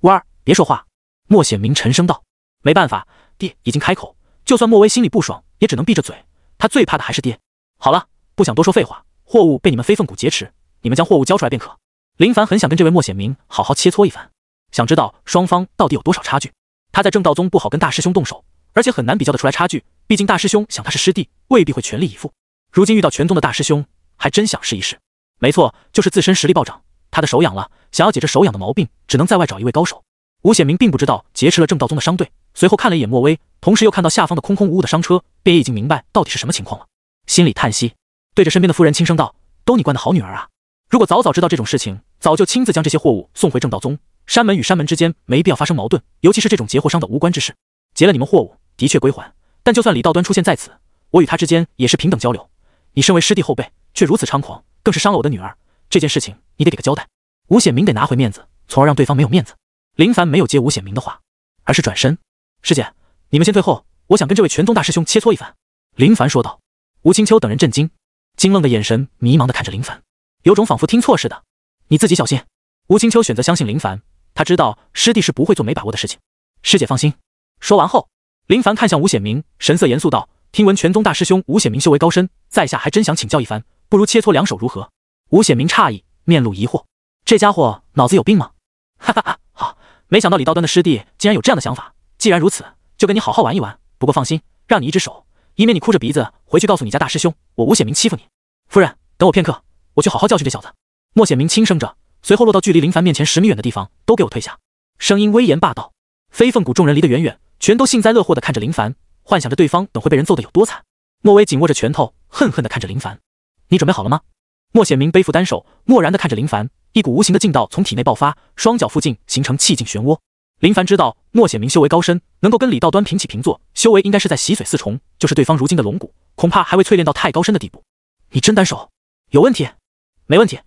婉儿，别说话。莫显明沉声道。没办法，爹已经开口，就算莫威心里不爽，也只能闭着嘴。他最怕的还是爹。好了，不想多说废话，货物被你们飞凤谷劫持，你们将货物交出来便可。林凡很想跟这位莫显明好好切磋一番，想知道双方到底有多少差距。他在正道宗不好跟大师兄动手，而且很难比较得出来差距，毕竟大师兄想他是师弟，未必会全力以赴。如今遇到全宗的大师兄，还真想试一试。没错，就是自身实力暴涨，他的手痒了，想要解这手痒的毛病，只能在外找一位高手。吴显明并不知道劫持了正道宗的商队，随后看了一眼莫威，同时又看到下方的空空无物的商车，便也已经明白到底是什么情况了，心里叹息，对着身边的夫人轻声道：都你惯的好女儿啊，如果早知道这种事情，早就亲自将这些货物送回正道宗。山门与山门之间没必要发生矛盾，尤其是这种劫货商的无关之事。劫了你们货物的确归还，但就算李道端出现在此，我与他之间也是平等交流，你身为师弟后辈，却如此猖狂，更是伤了我的女儿，这件事情你得给个交代。吴显明得拿回面子，从而让对方没有面子。林凡没有接吴显明的话，而是转身：师姐，你们先退后，我想跟这位拳宗大师兄切磋一番。林凡说道。吴青秋等人震惊，惊愣的眼神迷茫地看着林凡，有种仿佛听错似的。你自己小心。吴青秋选择相信林凡，他知道师弟是不会做没把握的事情。师姐放心。说完后，林凡看向吴显明，神色严肃道：听闻拳宗大师兄吴显明修为高深，在下还真想请教一番，不如切磋两手如何？吴显明诧异，面露疑惑，这家伙脑子有病吗？哈哈哈，好，没想到李道端的师弟竟然有这样的想法。既然如此，就跟你好好玩一玩。不过放心，让你一只手，以免你哭着鼻子回去告诉你家大师兄，我吴显明欺负你。夫人，等我片刻，我去好好教训这小子。莫显明轻声着，随后落到距离林凡面前10米远的地方，都给我退下。声音威严霸道。飞凤谷众人离得远远，全都幸灾乐祸地看着林凡，幻想着对方等会被人揍得有多惨。莫威紧握着拳头，恨恨地看着林凡。你准备好了吗？莫显明背负单手，漠然地看着林凡，一股无形的劲道从体内爆发，双脚附近形成气劲漩涡。林凡知道莫显明修为高深，能够跟李道端平起平坐，修为应该是在洗髓4重，就是对方如今的龙骨，恐怕还未淬炼到太高深的地步。你真单手？有问题？没问题。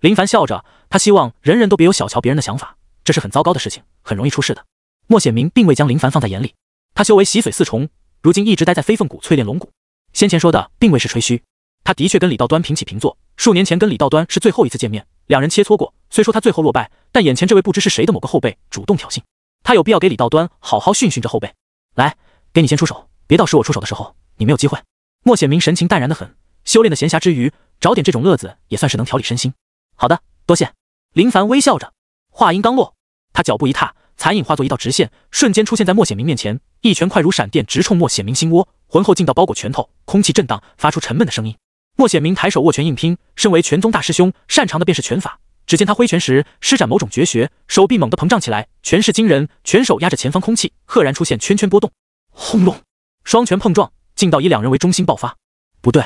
林凡笑着，他希望人人都别有小瞧别人的想法，这是很糟糕的事情，很容易出事的。莫显明并未将林凡放在眼里，他修为洗髓4重，如今一直待在飞凤谷淬炼龙骨。先前说的并未是吹嘘，他的确跟李道端平起平坐，数年前跟李道端是最后一次见面，两人切磋过，虽说他最后落败，但眼前这位不知是谁的某个后辈主动挑衅，他有必要给李道端好好训训这后辈。来，给你先出手，别到时我出手的时候你没有机会。莫显明神情淡然得很，修炼的闲暇之余找点这种乐子也算是能调理身心。好的，多谢。林凡微笑着，话音刚落，他脚步一踏，残影化作一道直线，瞬间出现在莫显明面前，一拳快如闪电直冲莫显明心窝，浑厚劲道包裹拳头，空气震荡，发出沉闷的声音。莫显明抬手握拳硬拼，身为拳宗大师兄，擅长的便是拳法。只见他挥拳时施展某种绝学，手臂猛地膨胀起来，拳势惊人，拳手压着前方空气，赫然出现圈圈波动。轰隆，双拳碰撞，劲道以两人为中心爆发。不对，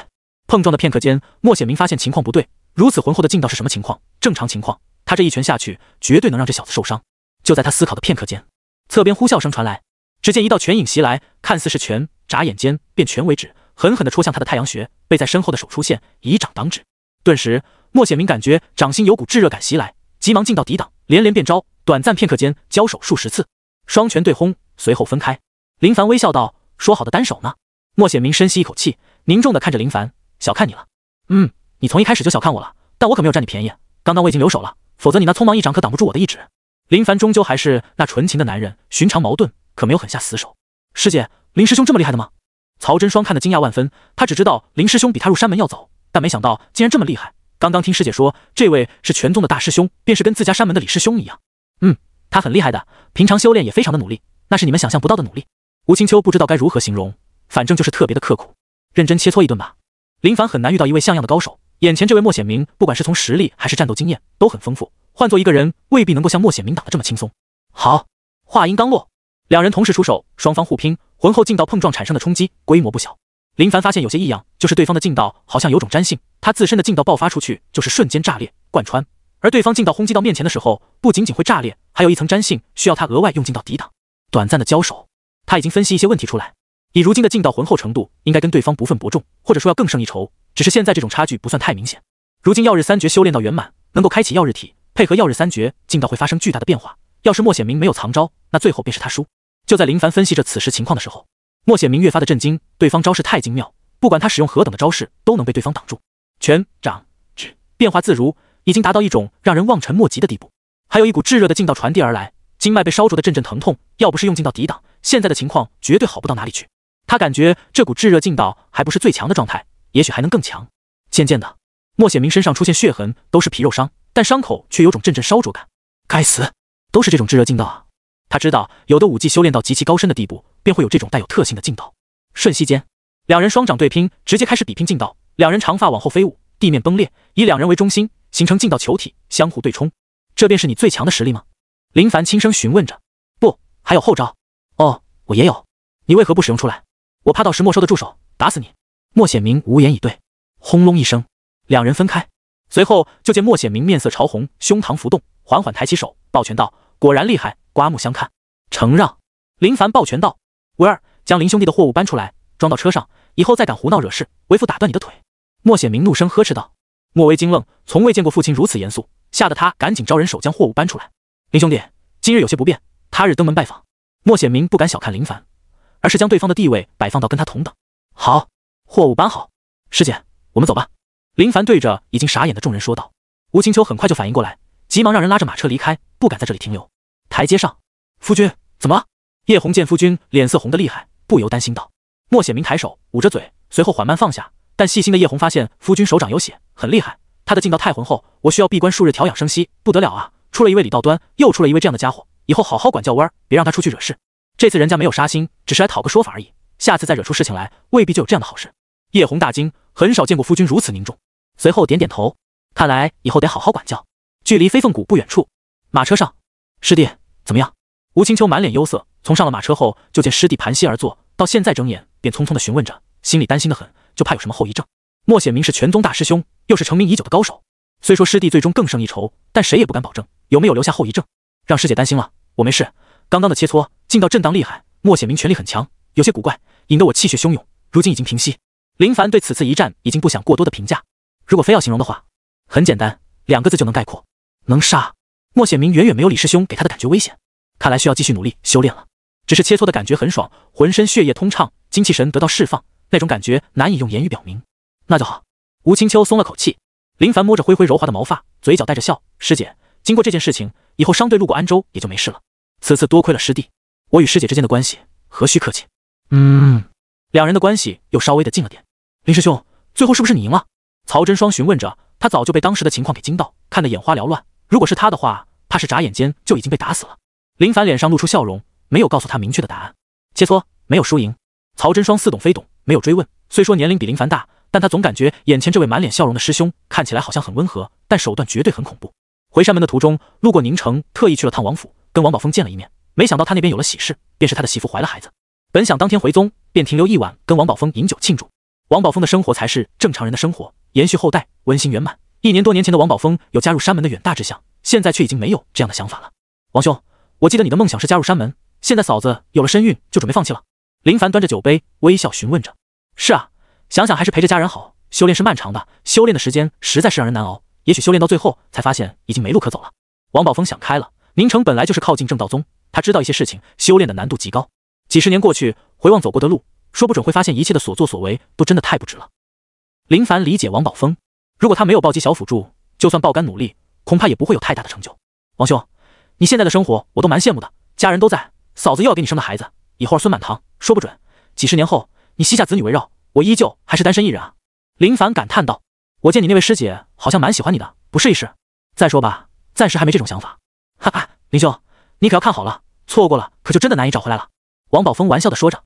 碰撞的片刻间，莫显明发现情况不对，如此浑厚的劲道是什么情况？正常情况，他这一拳下去，绝对能让这小子受伤。就在他思考的片刻间，侧边呼啸声传来，只见一道拳影袭来，看似是拳，眨眼间便拳为止，狠狠地戳向他的太阳穴，被在身后的手出现，以掌挡止。顿时，莫显明感觉掌心有股炙热感袭来，急忙劲道抵挡，连连变招，短暂片刻间交手数10次，双拳对轰，随后分开。林凡微笑道：“说好的单手呢？”莫显明深吸一口气，凝重地看着林凡：“小看你了。你从一开始就小看我了，但我可没有占你便宜。刚刚我已经留手了，否则你那匆忙一掌可挡不住我的一指。”林凡终究还是那纯情的男人，寻常矛盾可没有狠下死手。师姐，林师兄这么厉害的吗？曹真双看得惊讶万分，他只知道林师兄比他入山门要早，但没想到竟然这么厉害。刚刚听师姐说，这位是拳宗的大师兄，便是跟自家山门的李师兄一样。他很厉害的，平常修炼也非常的努力，那是你们想象不到的努力。吴青秋不知道该如何形容，反正就是特别的刻苦，认真切磋一顿吧。林凡很难遇到一位像样的高手，眼前这位莫显明，不管是从实力还是战斗经验都很丰富，换做一个人未必能够像莫显明打得这么轻松。好，话音刚落，两人同时出手，双方互拼，浑厚劲道碰撞产生的冲击规模不小。林凡发现有些异样，就是对方的劲道好像有种粘性，他自身的劲道爆发出去就是瞬间炸裂贯穿，而对方劲道轰击到面前的时候，不仅仅会炸裂，还有一层粘性，需要他额外用劲道抵挡。短暂的交手，他已经分析一些问题出来，以如今的劲道浑厚程度，应该跟对方不分伯仲，或者说要更胜一筹，只是现在这种差距不算太明显。如今曜日3诀修炼到圆满，能够开启曜日体，配合曜日3诀，劲道会发生巨大的变化。要是莫显明没有藏招，那最后便是他输。就在林凡分析着此时情况的时候，莫显明越发的震惊，对方招式太精妙，不管他使用何等的招式，都能被对方挡住。拳、掌、指变化自如，已经达到一种让人望尘莫及的地步。还有一股炙热的劲道传递而来，经脉被烧灼的阵阵疼痛，要不是用劲道抵挡，现在的情况绝对好不到哪里去。他感觉这股炙热劲道还不是最强的状态，也许还能更强。渐渐的，莫显明身上出现血痕，都是皮肉伤，但伤口却有种阵阵烧灼感。该死，都是这种炙热劲道啊！他知道有的武技修炼到极其高深的地步，便会有这种带有特性的劲道。瞬息间，两人双掌对拼，直接开始比拼劲道。两人长发往后飞舞，地面崩裂，以两人为中心，形成劲道球体，相互对冲。这便是你最强的实力吗？林凡轻声询问着。不，还有后招。哦，我也有。你为何不使用出来？我怕到时没收的住手，打死你。莫显明无言以对。轰隆一声，两人分开。随后就见莫显明面色潮红，胸膛浮动，缓缓抬起手，抱拳道：“果然厉害，刮目相看。”承让。林凡抱拳道：“威儿，将林兄弟的货物搬出来，装到车上，以后再敢胡闹惹事，为父打断你的腿。”莫显明怒声呵斥道。莫威惊愣，从未见过父亲如此严肃，吓得他赶紧招人手将货物搬出来。林兄弟，今日有些不便，他日登门拜访。莫显明不敢小看林凡，而是将对方的地位摆放到跟他同等。好，货物搬好，师姐，我们走吧。林凡对着已经傻眼的众人说道。吴青秋很快就反应过来，急忙让人拉着马车离开，不敢在这里停留。台阶上，夫君怎么了？叶红见夫君脸色红得厉害，不由担心道。莫显明抬手捂着嘴，随后缓慢放下。但细心的叶红发现夫君手掌有血，很厉害。他的进到太魂后，我需要闭关数日调养生息，不得了啊！出了一位李道端，又出了一位这样的家伙，以后好好管教弯，别让他出去惹事。这次人家没有杀心，只是来讨个说法而已，下次再惹出事情来，未必就有这样的好事。叶红大惊，很少见过夫君如此凝重，随后点点头，看来以后得好好管教。距离飞凤谷不远处，马车上，师弟怎么样？吴青秋满脸忧色，从上了马车后就见师弟盘膝而坐，到现在睁眼便匆匆地询问着，心里担心得很，就怕有什么后遗症。莫显明是全宗大师兄，又是成名已久的高手，虽说师弟最终更胜一筹，但谁也不敢保证有没有留下后遗症。让师姐担心了，我没事。刚刚的切磋劲道震荡厉害，莫显明全力很强，有些古怪，引得我气血汹涌，如今已经平息。林凡对此次一战已经不想过多的评价，如果非要形容的话，很简单，2个字就能概括：能杀。莫显明远远没有李师兄给他的感觉危险，看来需要继续努力修炼了。只是切磋的感觉很爽，浑身血液通畅，精气神得到释放，那种感觉难以用言语表明。那就好。吴青秋松了口气。林凡摸着灰灰柔滑的毛发，嘴角带着笑：师姐，经过这件事情，以后商队路过安州也就没事了。此次多亏了师弟，我与师姐之间的关系何须客气。两人的关系又稍微的近了点。林师兄，最后是不是你赢了？曹真双询问着，他早就被当时的情况给惊到，看得眼花缭乱。如果是他的话，怕是眨眼间就已经被打死了。林凡脸上露出笑容，没有告诉他明确的答案。切磋没有输赢。曹真双似懂非懂，没有追问。虽说年龄比林凡大，但他总感觉眼前这位满脸笑容的师兄看起来好像很温和，但手段绝对很恐怖。回山门的途中，路过宁城，特意去了趟王府，跟王宝峰见了一面。没想到他那边有了喜事，便是他的媳妇怀了孩子。本想当天回宗，便停留一晚，跟王宝峰饮酒庆祝。王宝峰的生活才是正常人的生活，延续后代，温馨圆满。1年多年前的王宝峰有加入山门的远大志向，现在却已经没有这样的想法了。王兄，我记得你的梦想是加入山门，现在嫂子有了身孕，就准备放弃了？林凡端着酒杯，微笑询问着。是啊，想想还是陪着家人好。修炼是漫长的，修炼的时间实在是让人难熬。也许修炼到最后，才发现已经没路可走了。王宝峰想开了，宁城本来就是靠近正道宗，他知道一些事情，修炼的难度极高。几十年过去，回望走过的路，说不准会发现一切的所作所为都真的太不值了。林凡理解王宝峰，如果他没有暴击小辅助，就算爆肝努力，恐怕也不会有太大的成就。王兄，你现在的生活我都蛮羡慕的，家人都在，嫂子又要给你生的孩子，以后儿孙满堂，说不准几十年后你膝下子女围绕，我依旧还是单身一人啊。林凡感叹道。我见你那位师姐好像蛮喜欢你的，不试一试？再说吧，暂时还没这种想法。哈哈，林兄，你可要看好了，错过了可就真的难以找回来了。王宝峰玩笑地说着。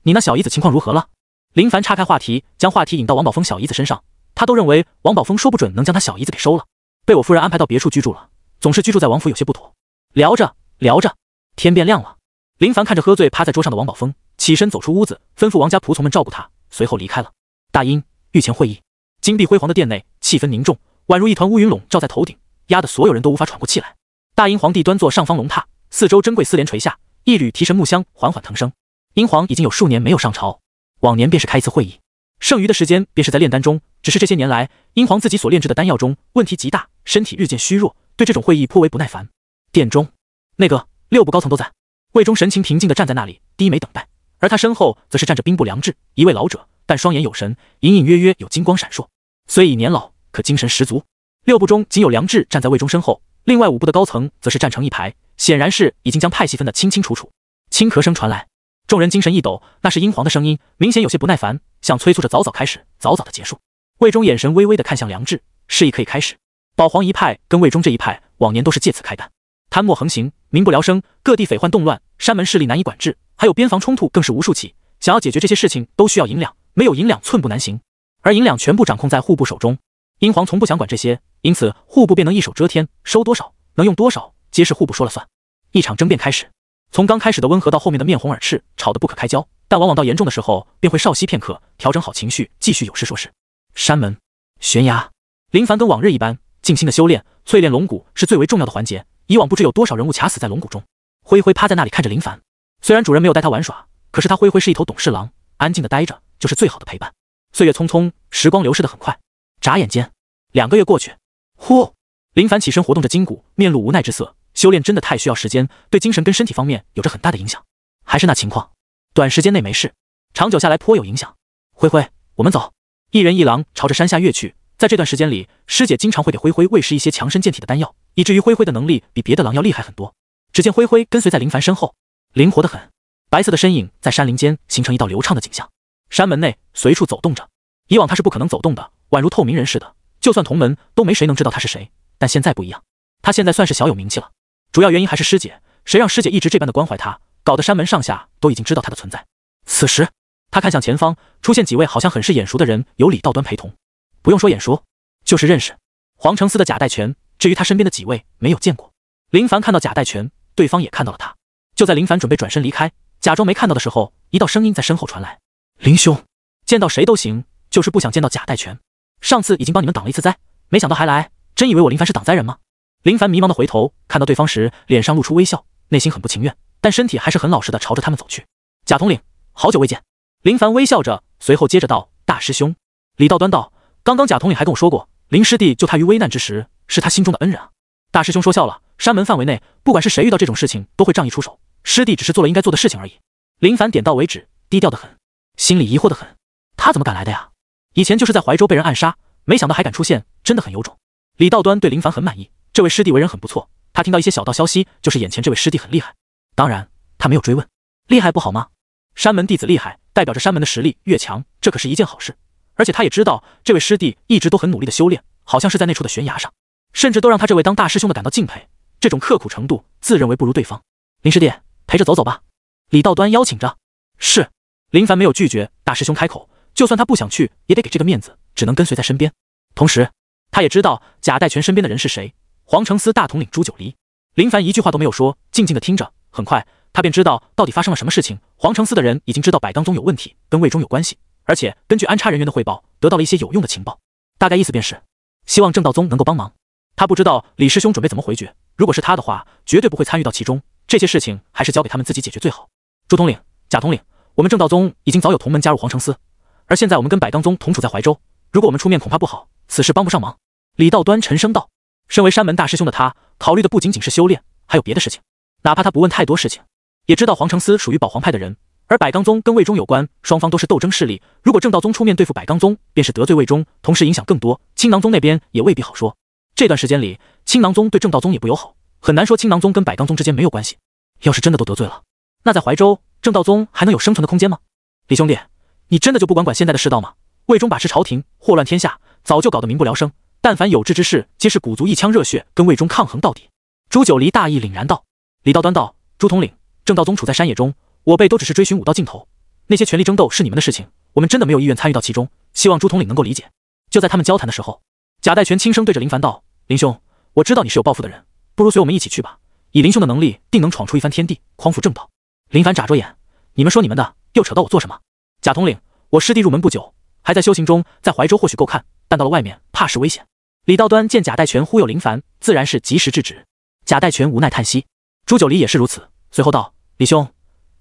你那小姨子情况如何了？林凡岔开话题，将话题引到王宝峰小姨子身上。他都认为王宝峰说不准能将他小姨子给收了，被我夫人安排到别处居住了，总是居住在王府有些不妥。聊着聊着，天变亮了。林凡看着喝醉趴在桌上的王宝峰，起身走出屋子，吩咐王家仆从们照顾他，随后离开了。大阴御前会议，金碧辉煌的殿内气氛凝重，宛如一团乌云笼罩在头顶，压得所有人都无法喘过气来。大英皇帝端坐上方龙榻，四周珍贵丝帘垂下，一缕提神木香缓缓腾升。英皇已经有数年没有上朝，往年便是开一次会议，剩余的时间便是在炼丹中。只是这些年来，英皇自己所炼制的丹药中问题极大，身体日渐虚弱，对这种会议颇为不耐烦。殿中，那个6部高层都在，魏忠神情平静地站在那里，低眉等待，而他身后则是站着兵部梁志，一位老者，但双眼有神，隐隐约约有金光闪烁。虽已年老，可精神十足。6部中仅有梁志站在魏忠身后，另外5部的高层则是站成一排，显然是已经将派系分得清清楚楚。轻咳声传来，众人精神一抖，那是英皇的声音，明显有些不耐烦，想催促着早早开始，早早的结束。魏忠眼神微微的看向梁志，示意可以开始。保皇一派跟魏忠这一派往年都是借此开干，贪墨横行，民不聊生，各地匪患动乱，山门势力难以管制，还有边防冲突更是无数起。想要解决这些事情，都需要银两，没有银两寸步难行。而银两全部掌控在户部手中，英皇从不想管这些，因此户部便能一手遮天，收多少能用多少，皆是户部说了算。一场争辩开始，从刚开始的温和到后面的面红耳赤，吵得不可开交，但往往到严重的时候便会稍息片刻，调整好情绪，继续有事说事。山门悬崖，林凡跟往日一般静心的修炼，淬炼龙骨是最为重要的环节。以往不知有多少人物卡死在龙骨中。灰灰趴在那里看着林凡，虽然主人没有带他玩耍，可是他灰灰是一头懂事狼，安静的待着就是最好的陪伴。岁月匆匆，时光流逝得很快，眨眼间，2个月过去，呼，林凡起身活动着筋骨，面露无奈之色。修炼真的太需要时间，对精神跟身体方面有着很大的影响。还是那情况，短时间内没事，长久下来颇有影响。灰灰，我们走。一人一狼朝着山下跃去。在这段时间里，师姐经常会给灰灰喂食一些强身健体的丹药，以至于灰灰的能力比别的狼要厉害很多。只见灰灰跟随在林凡身后，灵活得很，白色的身影在山林间形成一道流畅的景象。山门内随处走动着，以往他是不可能走动的，宛如透明人似的，就算同门都没谁能知道他是谁。但现在不一样，他现在算是小有名气了。主要原因还是师姐，谁让师姐一直这般的关怀他，搞得山门上下都已经知道他的存在。此时他看向前方，出现几位好像很是眼熟的人，有李道端陪同。不用说眼熟，就是认识。黄承思的贾代全，至于他身边的几位没有见过。林凡看到贾代全，对方也看到了他。就在林凡准备转身离开，假装没看到的时候，一道声音在身后传来：林兄，见到谁都行，就是不想见到贾代全。上次已经帮你们挡了一次灾，没想到还来，真以为我林凡是挡灾人吗？林凡迷茫的回头，看到对方时，脸上露出微笑，内心很不情愿，但身体还是很老实的朝着他们走去。贾统领，好久未见。林凡微笑着，随后接着道：大师兄。李道端道：刚刚贾统领还跟我说过，林师弟救他于危难之时，是他心中的恩人啊。大师兄说笑了，山门范围内，不管是谁遇到这种事情，都会仗义出手。师弟只是做了应该做的事情而已。林凡点到为止，低调的很，心里疑惑的很，他怎么敢来的呀？以前就是在怀州被人暗杀，没想到还敢出现，真的很有种。李道端对林凡很满意，这位师弟为人很不错，他听到一些小道消息，就是眼前这位师弟很厉害。当然，他没有追问，厉害不好吗？山门弟子厉害，代表着山门的实力越强，这可是一件好事。而且他也知道，这位师弟一直都很努力的修炼，好像是在那处的悬崖上，甚至都让他这位当大师兄的感到敬佩。这种刻苦程度，自认为不如对方。林师弟，陪着走走吧。李道端邀请着。是。林凡没有拒绝，大师兄开口，就算他不想去，也得给这个面子，只能跟随在身边。同时，他也知道贾代全身边的人是谁，黄承思大统领朱九黎。林凡一句话都没有说，静静的听着。很快，他便知道到底发生了什么事情。黄承思的人已经知道百刚宗有问题，跟魏忠有关系，而且根据安插人员的汇报，得到了一些有用的情报。大概意思便是，希望正道宗能够帮忙。他不知道李师兄准备怎么回绝，如果是他的话，绝对不会参与到其中。这些事情还是交给他们自己解决最好。朱统领、贾统领，我们正道宗已经早有同门加入黄承思，而现在我们跟百刚宗同处在怀州，如果我们出面，恐怕不好，此事帮不上忙。李道端沉声道。身为山门大师兄的他，考虑的不仅仅是修炼，还有别的事情。哪怕他不问太多事情，也知道黄承思属于保皇派的人，而百刚宗跟魏忠有关，双方都是斗争势力。如果正道宗出面对付百刚宗，便是得罪魏忠，同时影响更多。青囊宗那边也未必好说。这段时间里，青囊宗对正道宗也不友好，很难说青囊宗跟百刚宗之间没有关系。要是真的都得罪了，那在怀州，正道宗还能有生存的空间吗？李兄弟，你真的就不管现在的世道吗？魏忠把持朝廷，祸乱天下，早就搞得民不聊生。但凡有志之士，皆是鼓足一腔热血，跟魏忠抗衡到底。朱九黎大义凛然道。李道端道：朱统领，正道宗处在山野中，我辈都只是追寻武道尽头，那些权力争斗是你们的事情，我们真的没有意愿参与到其中，希望朱统领能够理解。就在他们交谈的时候，贾代全轻声对着林凡道：林兄，我知道你是有抱负的人，不如随我们一起去吧，以林兄的能力，定能闯出一番天地，匡扶正道。林凡眨着眼：你们说你们的，又扯到我做什么？贾统领，我师弟入门不久，还在修行中，在怀州或许够看，但到了外面，怕是危险。李道端见贾代全忽悠林凡，自然是及时制止。贾代全无奈叹息，朱九黎也是如此。随后道：李兄，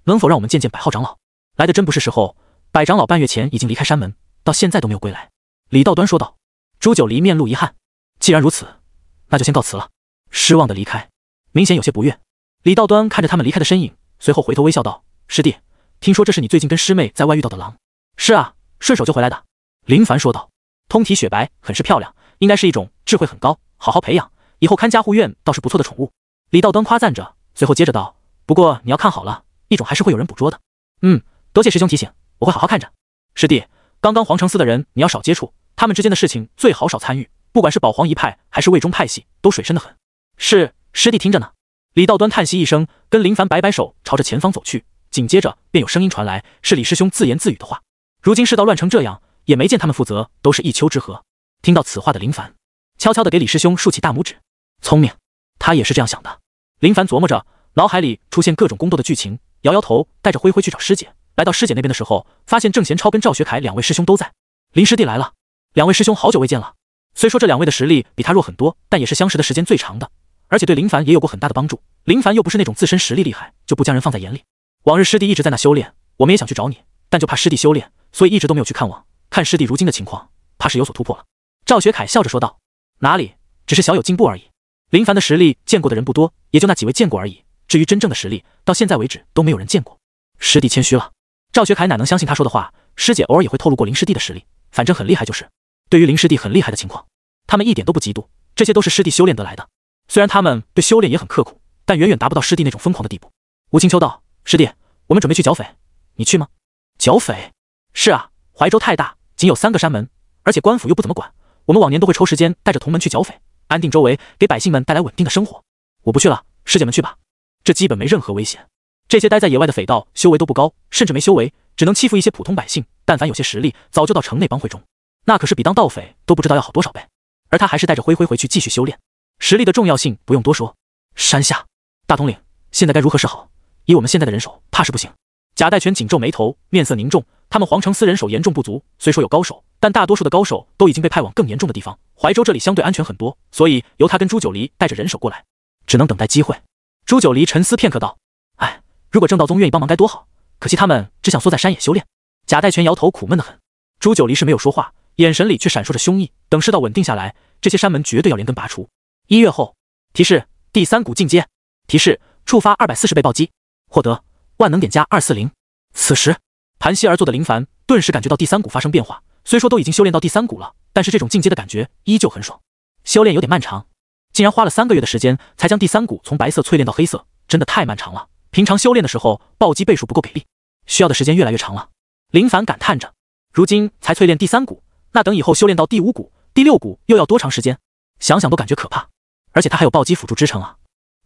能否让我们见见百号长老？来的真不是时候，百长老半月前已经离开山门，到现在都没有归来。李道端说道。朱九黎面露遗憾，既然如此，那就先告辞了。失望的离开，明显有些不悦。李道端看着他们离开的身影，随后回头微笑道：师弟，听说这是你最近跟师妹在外遇到的狼？是啊，顺手就回来的。林凡说道。通体雪白，很是漂亮，应该是一种智慧很高，好好培养，以后看家护院倒是不错的宠物。李道端夸赞着，随后接着道：不过你要看好了，一种还是会有人捕捉的。多谢师兄提醒，我会好好看着。师弟，刚刚黄承思的人你要少接触，他们之间的事情最好少参与，不管是保皇一派还是魏忠派系，都水深得很。是，师弟听着呢。李道端叹息一声，跟林凡摆摆手，朝着前方走去。紧接着便有声音传来，是李师兄自言自语的话。如今世道乱成这样，也没见他们负责，都是一丘之貉。听到此话的林凡，悄悄地给李师兄竖起大拇指。聪明，他也是这样想的。林凡琢磨着，脑海里出现各种宫斗的剧情，摇摇头，带着灰灰去找师姐。来到师姐那边的时候，发现郑贤超跟赵学凯两位师兄都在。林师弟来了，两位师兄好久未见了。虽说这两位的实力比他弱很多，但也是相识的时间最长的，而且对林凡也有过很大的帮助。林凡又不是那种自身实力厉害就不将人放在眼里。往日师弟一直在那修炼，我们也想去找你，但就怕师弟修炼，所以一直都没有去看望。看师弟如今的情况，怕是有所突破了。赵学凯笑着说道：“哪里，只是小有进步而已。林凡的实力见过的人不多，也就那几位见过而已。至于真正的实力，到现在为止都没有人见过。师弟谦虚了。”赵学凯哪能相信他说的话？师姐偶尔也会透露过林师弟的实力，反正很厉害就是。对于林师弟很厉害的情况，他们一点都不嫉妒，这些都是师弟修炼得来的。虽然他们对修炼也很刻苦，但远远达不到师弟那种疯狂的地步。吴青秋道：“师弟，我们准备去剿匪，你去吗？”剿匪？是啊，怀州太大，仅有3个山门，而且官府又不怎么管，我们往年都会抽时间带着同门去剿匪，安定周围，给百姓们带来稳定的生活。我不去了，师姐们去吧，这基本没任何危险。这些待在野外的匪盗修为都不高，甚至没修为，只能欺负一些普通百姓，但凡有些实力，早就到城内帮会中，那可是比当盗匪都不知道要好多少倍。而他还是带着灰灰回去继续修炼，实力的重要性不用多说。山下，大统领，现在该如何是好？以我们现在的人手，怕是不行。贾代全紧皱眉头，面色凝重。他们皇城司人手严重不足，虽说有高手，但大多数的高手都已经被派往更严重的地方。怀州这里相对安全很多，所以由他跟朱九黎带着人手过来，只能等待机会。朱九黎沉思片刻道：“哎，如果正道宗愿意帮忙该多好，可惜他们只想缩在山野修炼。”贾代全摇头，苦闷得很。朱九黎是没有说话，眼神里却闪烁着凶意。等世道稳定下来，这些山门绝对要连根拔除。1月后，提示第3股进阶，提示触发240倍暴击，获得万能点加240。此时盘膝而坐的林凡顿时感觉到第3股发生变化，虽说都已经修炼到第3股了，但是这种进阶的感觉依旧很爽。修炼有点漫长，竟然花了3个月的时间才将第3股从白色淬炼到黑色，真的太漫长了。平常修炼的时候暴击倍数不够给力，需要的时间越来越长了。林凡感叹着，如今才淬炼第3股，那等以后修炼到第5股、第6股又要多长时间？想想都感觉可怕。而且他还有暴击辅助支撑啊，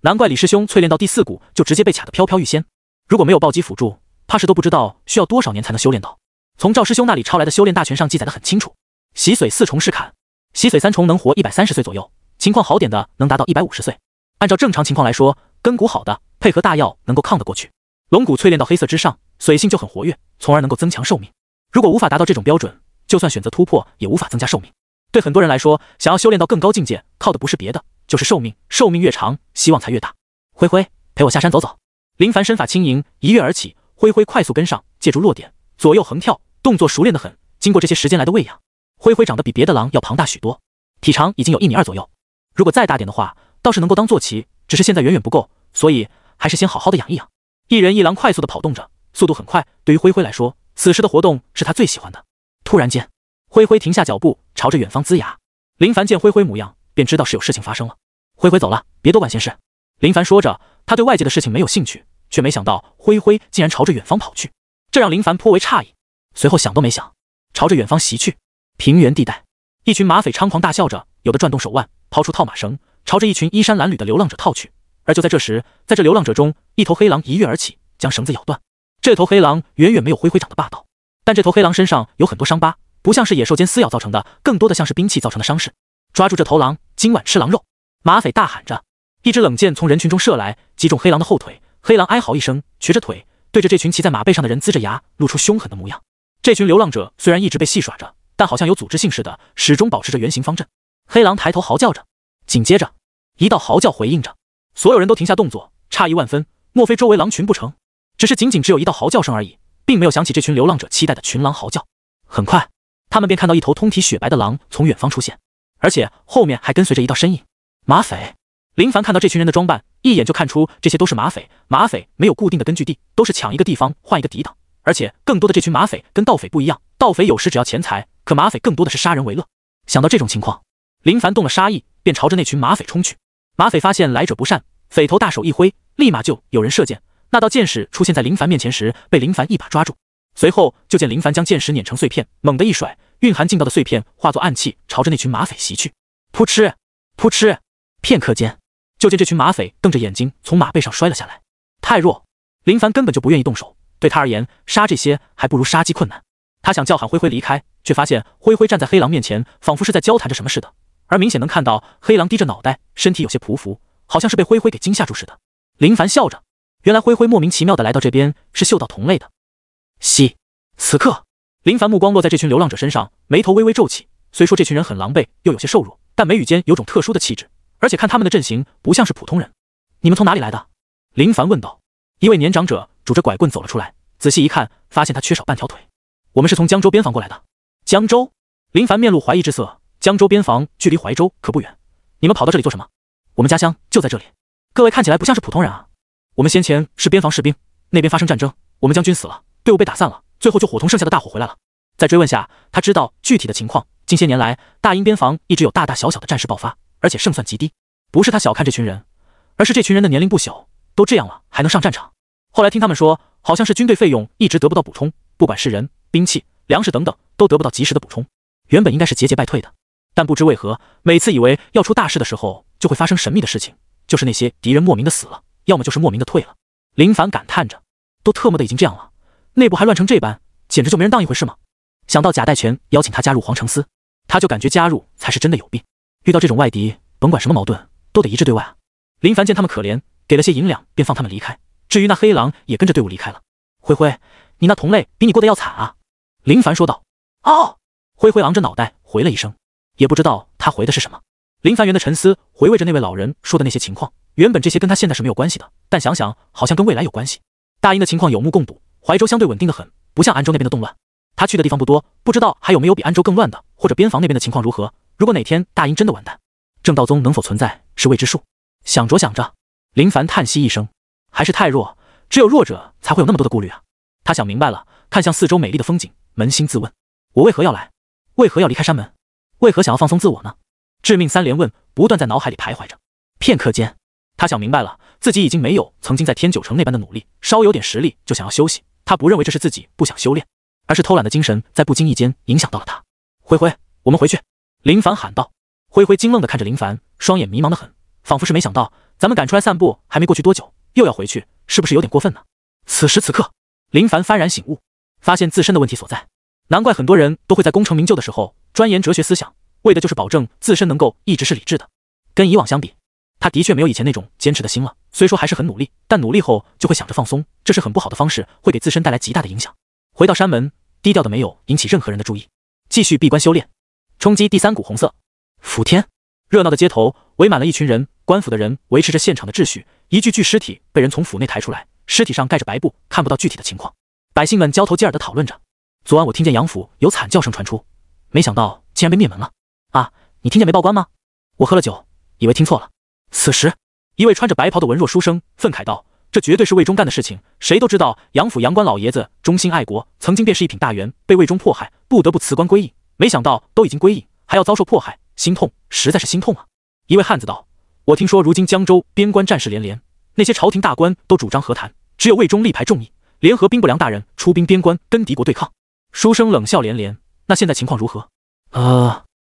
难怪李师兄淬炼到第4股就直接被卡得飘飘欲仙。如果没有暴击辅助，怕是都不知道需要多少年才能修炼到。从赵师兄那里抄来的修炼大全上记载得很清楚，洗髓4重是坎，洗髓3重能活130岁左右，情况好点的能达到150岁。按照正常情况来说，根骨好的配合大药能够抗得过去。龙骨淬炼到黑色之上，髓性就很活跃，从而能够增强寿命。如果无法达到这种标准，就算选择突破也无法增加寿命。对很多人来说，想要修炼到更高境界，靠的不是别的，就是寿命。寿命越长，希望才越大。灰灰，陪我下山走走。林凡身法轻盈，一跃而起，灰灰快速跟上，借助落点左右横跳，动作熟练得很。经过这些时间来的喂养，灰灰长得比别的狼要庞大许多，体长已经有1.2米左右。如果再大点的话，倒是能够当坐骑，只是现在远远不够，所以还是先好好的养一养。一人一狼快速的跑动着，速度很快。对于灰灰来说，此时的活动是他最喜欢的。突然间，灰灰停下脚步，朝着远方龇牙。林凡见灰灰模样，便知道是有事情发生了。灰灰走了，别多管闲事。林凡说着，他对外界的事情没有兴趣，却没想到灰灰竟然朝着远方跑去，这让林凡颇为诧异。随后想都没想，朝着远方袭去。平原地带，一群马匪猖狂大笑着，有的转动手腕，抛出套马绳，朝着一群衣衫褴褛的流浪者套去。而就在这时，在这流浪者中，一头黑狼一跃而起，将绳子咬断。这头黑狼远远没有灰灰长得霸道，但这头黑狼身上有很多伤疤，不像是野兽间撕咬造成的，更多的像是兵器造成的伤势。抓住这头狼，今晚吃狼肉！马匪大喊着，一支冷箭从人群中射来，击中黑狼的后腿。黑狼哀嚎一声，瘸着腿，对着这群骑在马背上的人呲着牙，露出凶狠的模样。这群流浪者虽然一直被戏耍着，但好像有组织性似的，始终保持着原形方阵。黑狼抬头嚎叫着，紧接着一道嚎叫回应着，所有人都停下动作，诧异万分。莫非周围狼群不成？只是仅有一道嚎叫声而已，并没有响起这群流浪者期待的群狼嚎叫。很快，他们便看到一头通体雪白的狼从远方出现，而且后面还跟随着一道身影。马匪。林凡看到这群人的装扮，一眼就看出这些都是马匪。马匪没有固定的根据地，都是抢一个地方换一个抵挡，而且更多的这群马匪跟盗匪不一样，盗匪有时只要钱财，可马匪更多的是杀人为乐。想到这种情况，林凡动了杀意，便朝着那群马匪冲去。马匪发现来者不善，匪头大手一挥，立马就有人射箭。那道箭矢出现在林凡面前时，被林凡一把抓住，随后就见林凡将箭矢碾成碎片，猛地一甩，蕴含劲道的碎片化作暗器，朝着那群马匪袭去。扑哧扑哧，片刻间，就见这群马匪瞪着眼睛从马背上摔了下来。太弱，林凡根本就不愿意动手，对他而言，杀这些还不如杀鸡困难。他想叫喊灰灰离开，却发现灰灰站在黑狼面前，仿佛是在交谈着什么似的，而明显能看到黑狼低着脑袋，身体有些匍匐，好像是被灰灰给惊吓住似的。林凡笑着，原来灰灰莫名其妙的来到这边是嗅到同类的。此刻，林凡目光落在这群流浪者身上，眉头微微皱起。虽说这群人很狼狈，又有些瘦弱，但眉宇间有种特殊的气质，而且看他们的阵型，不像是普通人。你们从哪里来的？林凡问道。一位年长者拄着拐棍走了出来，仔细一看，发现他缺少半条腿。我们是从江州边防过来的。江州？林凡面露怀疑之色，江州边防距离怀州可不远，你们跑到这里做什么？我们家乡就在这里。各位看起来不像是普通人啊。我们先前是边防士兵，那边发生战争，我们将军死了，队伍被打散了，最后就伙同剩下的大伙回来了。在追问下，他知道具体的情况。近些年来，大英边防一直有大大小小的战事爆发，而且胜算极低。不是他小看这群人，而是这群人的年龄不小，都这样了还能上战场。后来听他们说，好像是军队费用一直得不到补充，不管是人、兵器、粮食等等，都得不到及时的补充。原本应该是节节败退的，但不知为何，每次以为要出大事的时候，就会发生神秘的事情，就是那些敌人莫名的死了，要么就是莫名的退了。林凡感叹着，都特么的已经这样了，内部还乱成这般，简直就没人当一回事吗？想到贾代全邀请他加入皇城司，他就感觉加入才是真的有病。遇到这种外敌，甭管什么矛盾，都得一致对外啊。林凡见他们可怜，给了些银两，便放他们离开。至于那黑狼，也跟着队伍离开了。灰灰，你那同类比你过得要惨啊。林凡说道。哦，灰灰昂着脑袋回了一声，也不知道他回的是什么。林凡元的沉思，回味着那位老人说的那些情况。原本这些跟他现在是没有关系的，但想想好像跟未来有关系。大英的情况有目共睹，怀州相对稳定的很，不像安州那边的动乱。他去的地方不多，不知道还有没有比安州更乱的，或者边防那边的情况如何。如果哪天大英真的完蛋，正道宗能否存在是未知数。想着想着，林凡叹息一声，还是太弱，只有弱者才会有那么多的顾虑啊。他想明白了，看向四周美丽的风景，扪心自问：我为何要来？为何要离开山门？为何想要放松自我呢？致命三连问不断在脑海里徘徊着。片刻间，他想明白了，自己已经没有曾经在天九城那般的努力，稍有点实力就想要休息。他不认为这是自己不想修炼，而是偷懒的精神在不经意间影响到了他。灰灰，我们回去。林凡喊道。灰灰惊愣地看着林凡，双眼迷茫得很，仿佛是没想到咱们赶出来散步还没过去多久，又要回去，是不是有点过分呢？此时此刻，林凡幡然醒悟，发现自身的问题所在。难怪很多人都会在功成名就的时候钻研哲学思想，为的就是保证自身能够一直是理智的。跟以往相比，他的确没有以前那种坚持的心了，虽说还是很努力，但努力后就会想着放松，这是很不好的方式，会给自身带来极大的影响。回到山门，低调的没有引起任何人的注意，继续闭关修炼。冲击第三股红色。府天，热闹的街头围满了一群人，官府的人维持着现场的秩序。一具尸体被人从府内抬出来，尸体上盖着白布，看不到具体的情况。百姓们交头接耳地讨论着。昨晚我听见杨府有惨叫声传出，没想到竟然被灭门了。啊，你听见没报官吗？我喝了酒，以为听错了。此时，一位穿着白袍的文弱书生愤慨道：这绝对是魏忠干的事情，谁都知道杨府杨官老爷子忠心爱国，曾经便是一品大员，被魏忠迫害，不得不辞官归隐。没想到都已经归隐，还要遭受迫害，心痛，实在是心痛啊！一位汉子道：我听说如今江州边关战事连连，那些朝廷大官都主张和谈，只有魏忠力排众议，联合兵部良大人出兵边关跟敌国对抗。书生冷笑连连，那现在情况如何？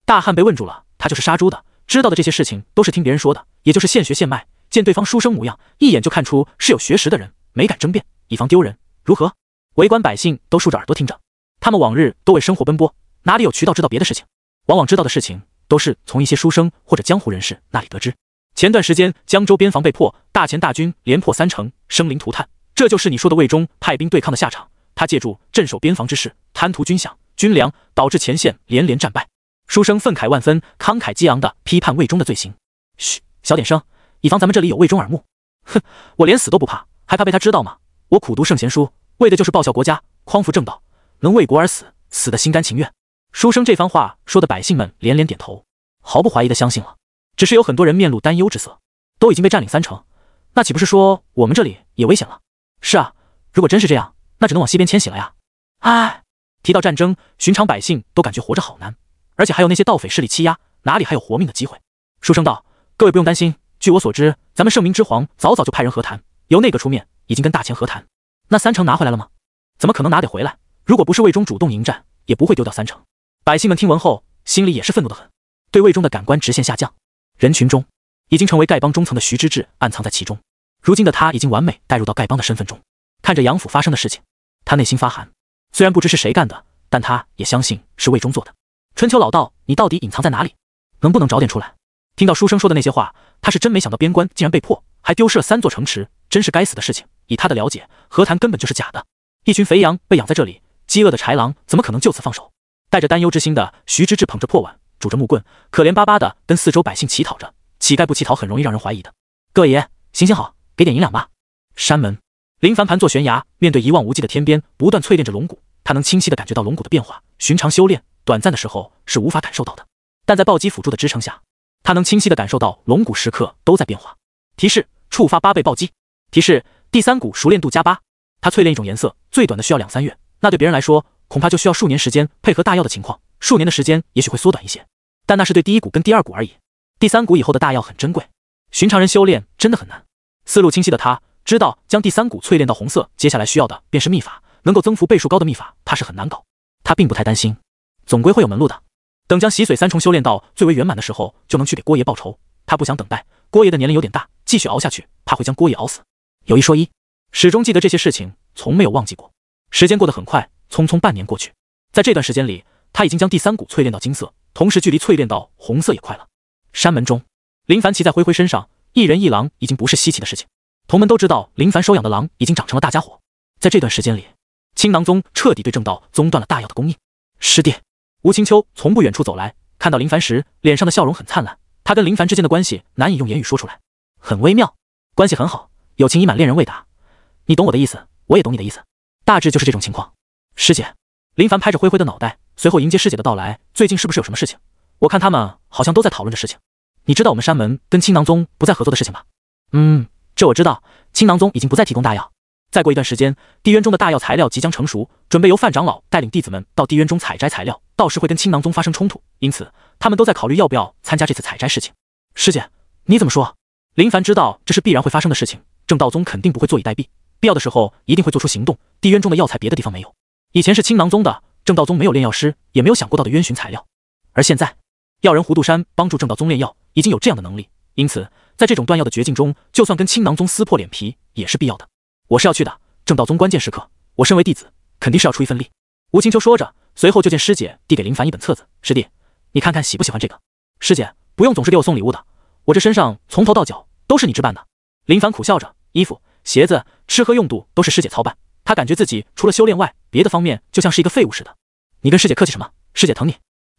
大汉被问住了，他就是杀猪的，知道的这些事情都是听别人说的，也就是现学现卖。见对方书生模样，一眼就看出是有学识的人，没敢争辩，以防丢人。如何？围观百姓都竖着耳朵听着，他们往日都为生活奔波，哪里有渠道知道别的事情？往往知道的事情都是从一些书生或者江湖人士那里得知。前段时间江州边防被破，大前大军连破3城，生灵涂炭，这就是你说的魏忠派兵对抗的下场。他借助镇守边防之势，贪图军饷军粮，导致前线连连战败。书生愤慨万分，慷慨激昂地批判魏忠的罪行。嘘，小点声，以防咱们这里有魏忠耳目。哼，我连死都不怕，还怕被他知道吗？我苦读圣贤书，为的就是报效国家，匡扶正道，能为国而死，死得心甘情愿。书生这番话说的百姓们连连点头，毫不怀疑地相信了。只是有很多人面露担忧之色，都已经被占领3城，那岂不是说我们这里也危险了？是啊，如果真是这样，那只能往西边迁徙了呀。唉，提到战争，寻常百姓都感觉活着好难，而且还有那些盗匪势力欺压，哪里还有活命的机会？书生道：各位不用担心，据我所知，咱们圣明之皇早早就派人和谈，由内阁出面，已经跟大前和谈。那3城拿回来了吗？怎么可能拿得回来？如果不是魏忠主动迎战，也不会丢掉3城。百姓们听闻后，心里也是愤怒得很，对魏忠的感官直线下降。人群中，已经成为丐帮中层的徐之志暗藏在其中。如今的他已经完美带入到丐帮的身份中，看着杨府发生的事情，他内心发寒。虽然不知是谁干的，但他也相信是魏忠做的。春秋老道，你到底隐藏在哪里？能不能早点出来？听到书生说的那些话，他是真没想到边关竟然被破，还丢失了3座城池，真是该死的事情。以他的了解，和谈根本就是假的。一群肥羊被养在这里，饥饿的豺狼怎么可能就此放手？带着担忧之心的徐之志捧着破碗，拄着木棍，可怜巴巴的跟四周百姓乞讨着。乞丐不乞讨很容易让人怀疑的。各位爷，行行好，给点银两吧。山门，林凡盘坐悬崖，面对一望无际的天边，不断淬炼着龙骨。他能清晰地感觉到龙骨的变化，寻常修炼短暂的时候是无法感受到的。但在暴击辅助的支撑下，他能清晰地感受到龙骨时刻都在变化。提示：触发8倍暴击。提示：第3股熟练度加8。他淬炼一种颜色，最短的需要2、3月，那对别人来说，恐怕就需要数年时间。配合大药的情况，数年的时间也许会缩短一些，但那是对第1股跟第2股而已。第3股以后的大药很珍贵，寻常人修炼真的很难。思路清晰的他知道，将第3股淬炼到红色，接下来需要的便是秘法，能够增幅倍数高的秘法，他是很难搞。他并不太担心，总归会有门路的。等将洗髓3重修炼到最为圆满的时候，就能去给郭爷报仇。他不想等待，郭爷的年龄有点大，继续熬下去，怕会将郭爷熬死。有一说一，始终记得这些事情，从没有忘记过。时间过得很快，匆匆半年过去，在这段时间里，他已经将第3股淬炼到金色，同时距离淬炼到红色也快了。山门中，林凡骑在灰灰身上，一人一狼已经不是稀奇的事情。同门都知道林凡收养的狼已经长成了大家伙。在这段时间里，青囊宗彻底对正道中断了大药的供应。师弟，吴青秋从不远处走来，看到林凡时，脸上的笑容很灿烂。他跟林凡之间的关系难以用言语说出来，很微妙，关系很好，友情已满，恋人未达。你懂我的意思，我也懂你的意思，大致就是这种情况。师姐，林凡拍着灰灰的脑袋，随后迎接师姐的到来。最近是不是有什么事情？我看他们好像都在讨论着事情。你知道我们山门跟青囊宗不再合作的事情吧？这我知道，青囊宗已经不再提供大药。再过一段时间，地渊中的大药材料即将成熟，准备由范长老带领弟子们到地渊中采摘材料，到时会跟青囊宗发生冲突，因此他们都在考虑要不要参加这次采摘事情。师姐，你怎么说？林凡知道这是必然会发生的事情，正道宗肯定不会坐以待毙，必要的时候一定会做出行动。地渊中的药材别的地方没有，以前是青囊宗的，正道宗没有炼药师，也没有想过到的渊寻材料，而现在药人胡杜山帮助正道宗炼药，已经有这样的能力，因此在这种断药的绝境中，就算跟青囊宗撕破脸皮也是必要的。我是要去的，正道宗关键时刻，我身为弟子，肯定是要出一份力。吴青秋说着，随后就见师姐递给林凡一本册子，师弟，你看看喜不喜欢这个？师姐，不用总是给我送礼物的，我这身上从头到脚都是你置办的。林凡苦笑着，衣服、鞋子、吃喝用度都是师姐操办，他感觉自己除了修炼外，别的方面就像是一个废物似的。你跟师姐客气什么？师姐疼你。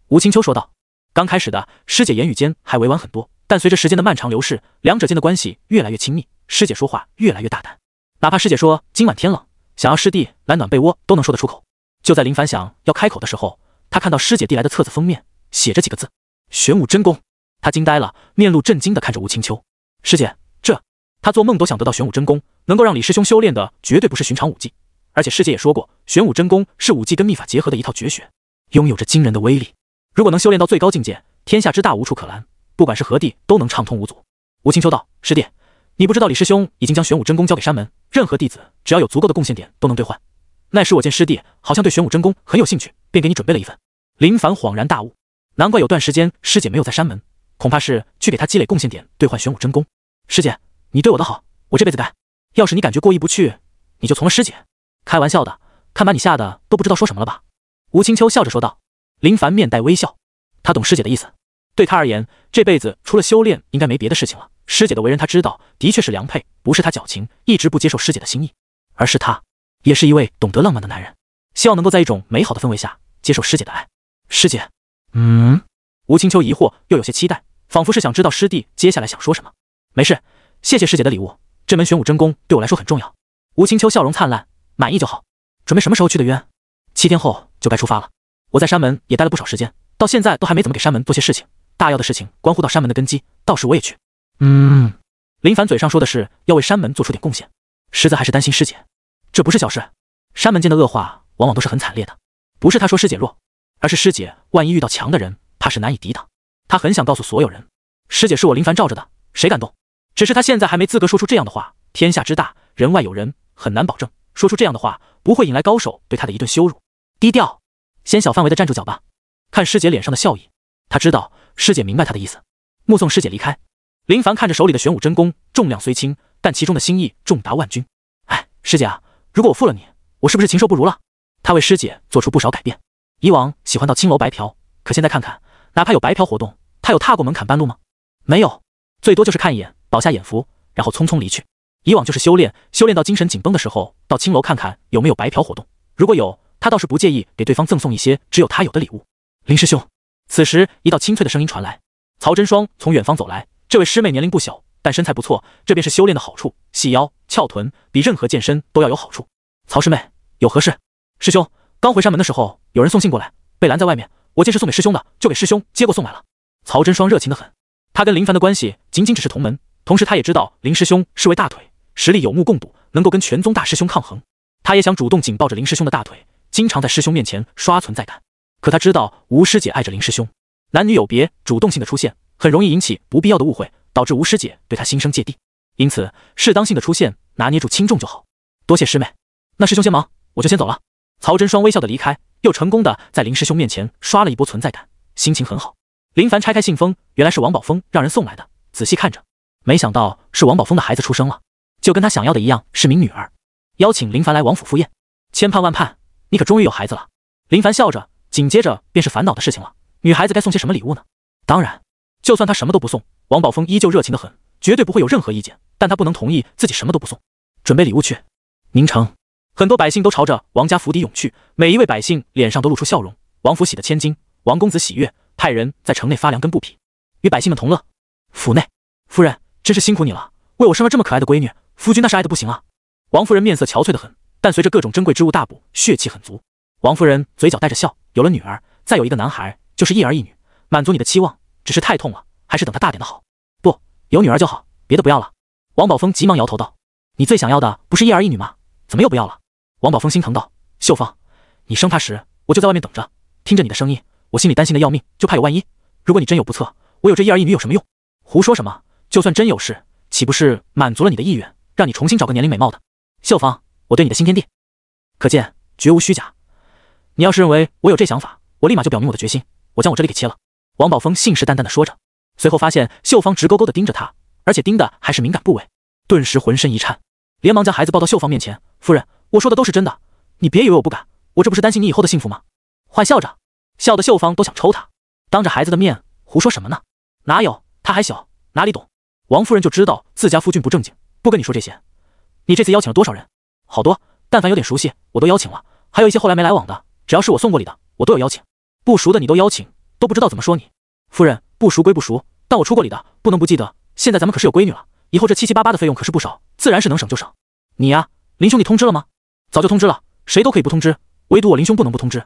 吴青秋说道。刚开始的师姐言语间还委婉很多，但随着时间的漫长流逝，两者间的关系越来越亲密，师姐说话越来越大胆。哪怕师姐说今晚天冷，想要师弟来暖被窝，都能说得出口。就在林凡想要开口的时候，他看到师姐递来的册子封面写着几个字：玄武真功。他惊呆了，面露震惊地看着吴青秋。师姐，这……他做梦都想得到玄武真功，能够让李师兄修炼的绝对不是寻常武技。而且师姐也说过，玄武真功是武技跟秘法结合的一套绝学，拥有着惊人的威力。如果能修炼到最高境界，天下之大无处可拦，不管是何地都能畅通无阻。吴青秋道：师弟，你不知道李师兄已经将玄武真功交给山门，任何弟子只要有足够的贡献点都能兑换。那时我见师弟好像对玄武真功很有兴趣，便给你准备了一份。林凡恍然大悟，难怪有段时间师姐没有在山门，恐怕是去给他积累贡献点兑换玄武真功。师姐，你对我的好，我这辈子该。要是你感觉过意不去，你就从了师姐。开玩笑的，看把你吓得都不知道说什么了吧？吴青秋笑着说道。林凡面带微笑，他懂师姐的意思。对他而言，这辈子除了修炼，应该没别的事情了。师姐的为人他知道，的确是良配，不是他矫情，一直不接受师姐的心意，而是他也是一位懂得浪漫的男人，希望能够在一种美好的氛围下接受师姐的爱。师姐，吴青秋疑惑又有些期待，仿佛是想知道师弟接下来想说什么。没事，谢谢师姐的礼物，这门玄武真功对我来说很重要。吴青秋笑容灿烂，满意就好。准备什么时候去的渊？7天后就该出发了。我在山门也待了不少时间，到现在都还没怎么给山门做些事情。大药的事情关乎到山门的根基，到时我也去。林凡嘴上说的是要为山门做出点贡献，实则还是担心师姐。这不是小事，山门间的恶化往往都是很惨烈的。不是他说师姐弱，而是师姐万一遇到强的人，怕是难以抵挡。他很想告诉所有人，师姐是我林凡罩着的，谁敢动？只是他现在还没资格说出这样的话。天下之大，人外有人，很难保证说出这样的话不会引来高手对他的一顿羞辱。低调，先小范围的站住脚吧。看师姐脸上的笑意，他知道师姐明白他的意思。目送师姐离开，林凡看着手里的玄武真功，重量虽轻，但其中的心意重达万钧。哎，师姐啊，如果我负了你，我是不是禽兽不如了？他为师姐做出不少改变。以往喜欢到青楼白嫖，可现在看看，哪怕有白嫖活动，他有踏过门槛半路吗？没有，最多就是看一眼，保下眼福，然后匆匆离去。以往就是修炼到精神紧绷的时候，到青楼看看有没有白嫖活动，如果有，他倒是不介意给对方赠送一些只有他有的礼物。林师兄，此时一道清脆的声音传来，曹真霜从远方走来。这位师妹年龄不小，但身材不错，这便是修炼的好处，细腰翘臀，比任何健身都要有好处。曹师妹，有何事？师兄，刚回山门的时候，有人送信过来，被拦在外面，我见是送给师兄的，就给师兄接过送来了。曹真双热情得很，他跟林凡的关系仅仅只是同门，同时他也知道林师兄是位大腿，实力有目共睹，能够跟全宗大师兄抗衡。他也想主动紧抱着林师兄的大腿，经常在师兄面前刷存在感。可他知道吴师姐爱着林师兄，男女有别，主动性的出现很容易引起不必要的误会，导致吴师姐对他心生芥蒂。因此，适当性的出现，拿捏住轻重就好。多谢师妹，那师兄先忙，我就先走了。曹真双微笑的离开，又成功的在林师兄面前刷了一波存在感，心情很好。林凡拆开信封，原来是王宝峰让人送来的，仔细看着，没想到是王宝峰的孩子出生了，就跟他想要的一样，是名女儿，邀请林凡来王府赴宴。千盼万盼，你可终于有孩子了。林凡笑着，紧接着便是烦恼的事情了，女孩子该送些什么礼物呢？当然，就算他什么都不送，王宝峰依旧热情的很，绝对不会有任何意见，但他不能同意自己什么都不送。准备礼物去。宁城，很多百姓都朝着王家府邸涌去，每一位百姓脸上都露出笑容。王府喜得千金，王公子喜悦，派人在城内发粮跟布匹，与百姓们同乐。府内，夫人真是辛苦你了，为我生了这么可爱的闺女，夫君那是爱的不行啊。王夫人面色憔悴的很，但随着各种珍贵之物大补，血气很足。王夫人嘴角带着笑，有了女儿，再有一个男孩，就是一儿一女，满足你的期望，只是太痛了，还是等他大点的好。不，有女儿就好，别的不要了。王宝峰急忙摇头道：你最想要的不是一儿一女吗？怎么又不要了？王宝峰心疼道：秀芳，你生他时，我就在外面等着，听着你的声音，我心里担心的要命，就怕有万一。如果你真有不测，我有这一儿一女有什么用？胡说什么？就算真有事，岂不是满足了你的意愿，让你重新找个年龄美貌的？秀芳，我对你的新天地，可见绝无虚假。你要是认为我有这想法，我立马就表明我的决心，我将我这里给切了。王宝峰信誓旦旦地说着，随后发现秀芳直勾勾地盯着他，而且盯的还是敏感部位，顿时浑身一颤，连忙将孩子抱到秀芳面前。夫人，我说的都是真的，你别以为我不敢，我这不是担心你以后的幸福吗？坏笑着，笑得秀芳都想抽他，当着孩子的面胡说什么呢？哪有，他还小，哪里懂？王夫人就知道自家夫君不正经，不跟你说这些。你这次邀请了多少人？好多，但凡有点熟悉我都邀请了，还有一些后来没来往的，只要是我送过礼的我都有邀请，不熟的你都邀请，都不知道怎么说你。夫人，不熟归不熟，但我出过礼的不能不记得，现在咱们可是有闺女了，以后这七七八八的费用可是不少，自然是能省就省。你呀，林兄你通知了吗？早就通知了，谁都可以不通知，唯独我林兄不能不通知。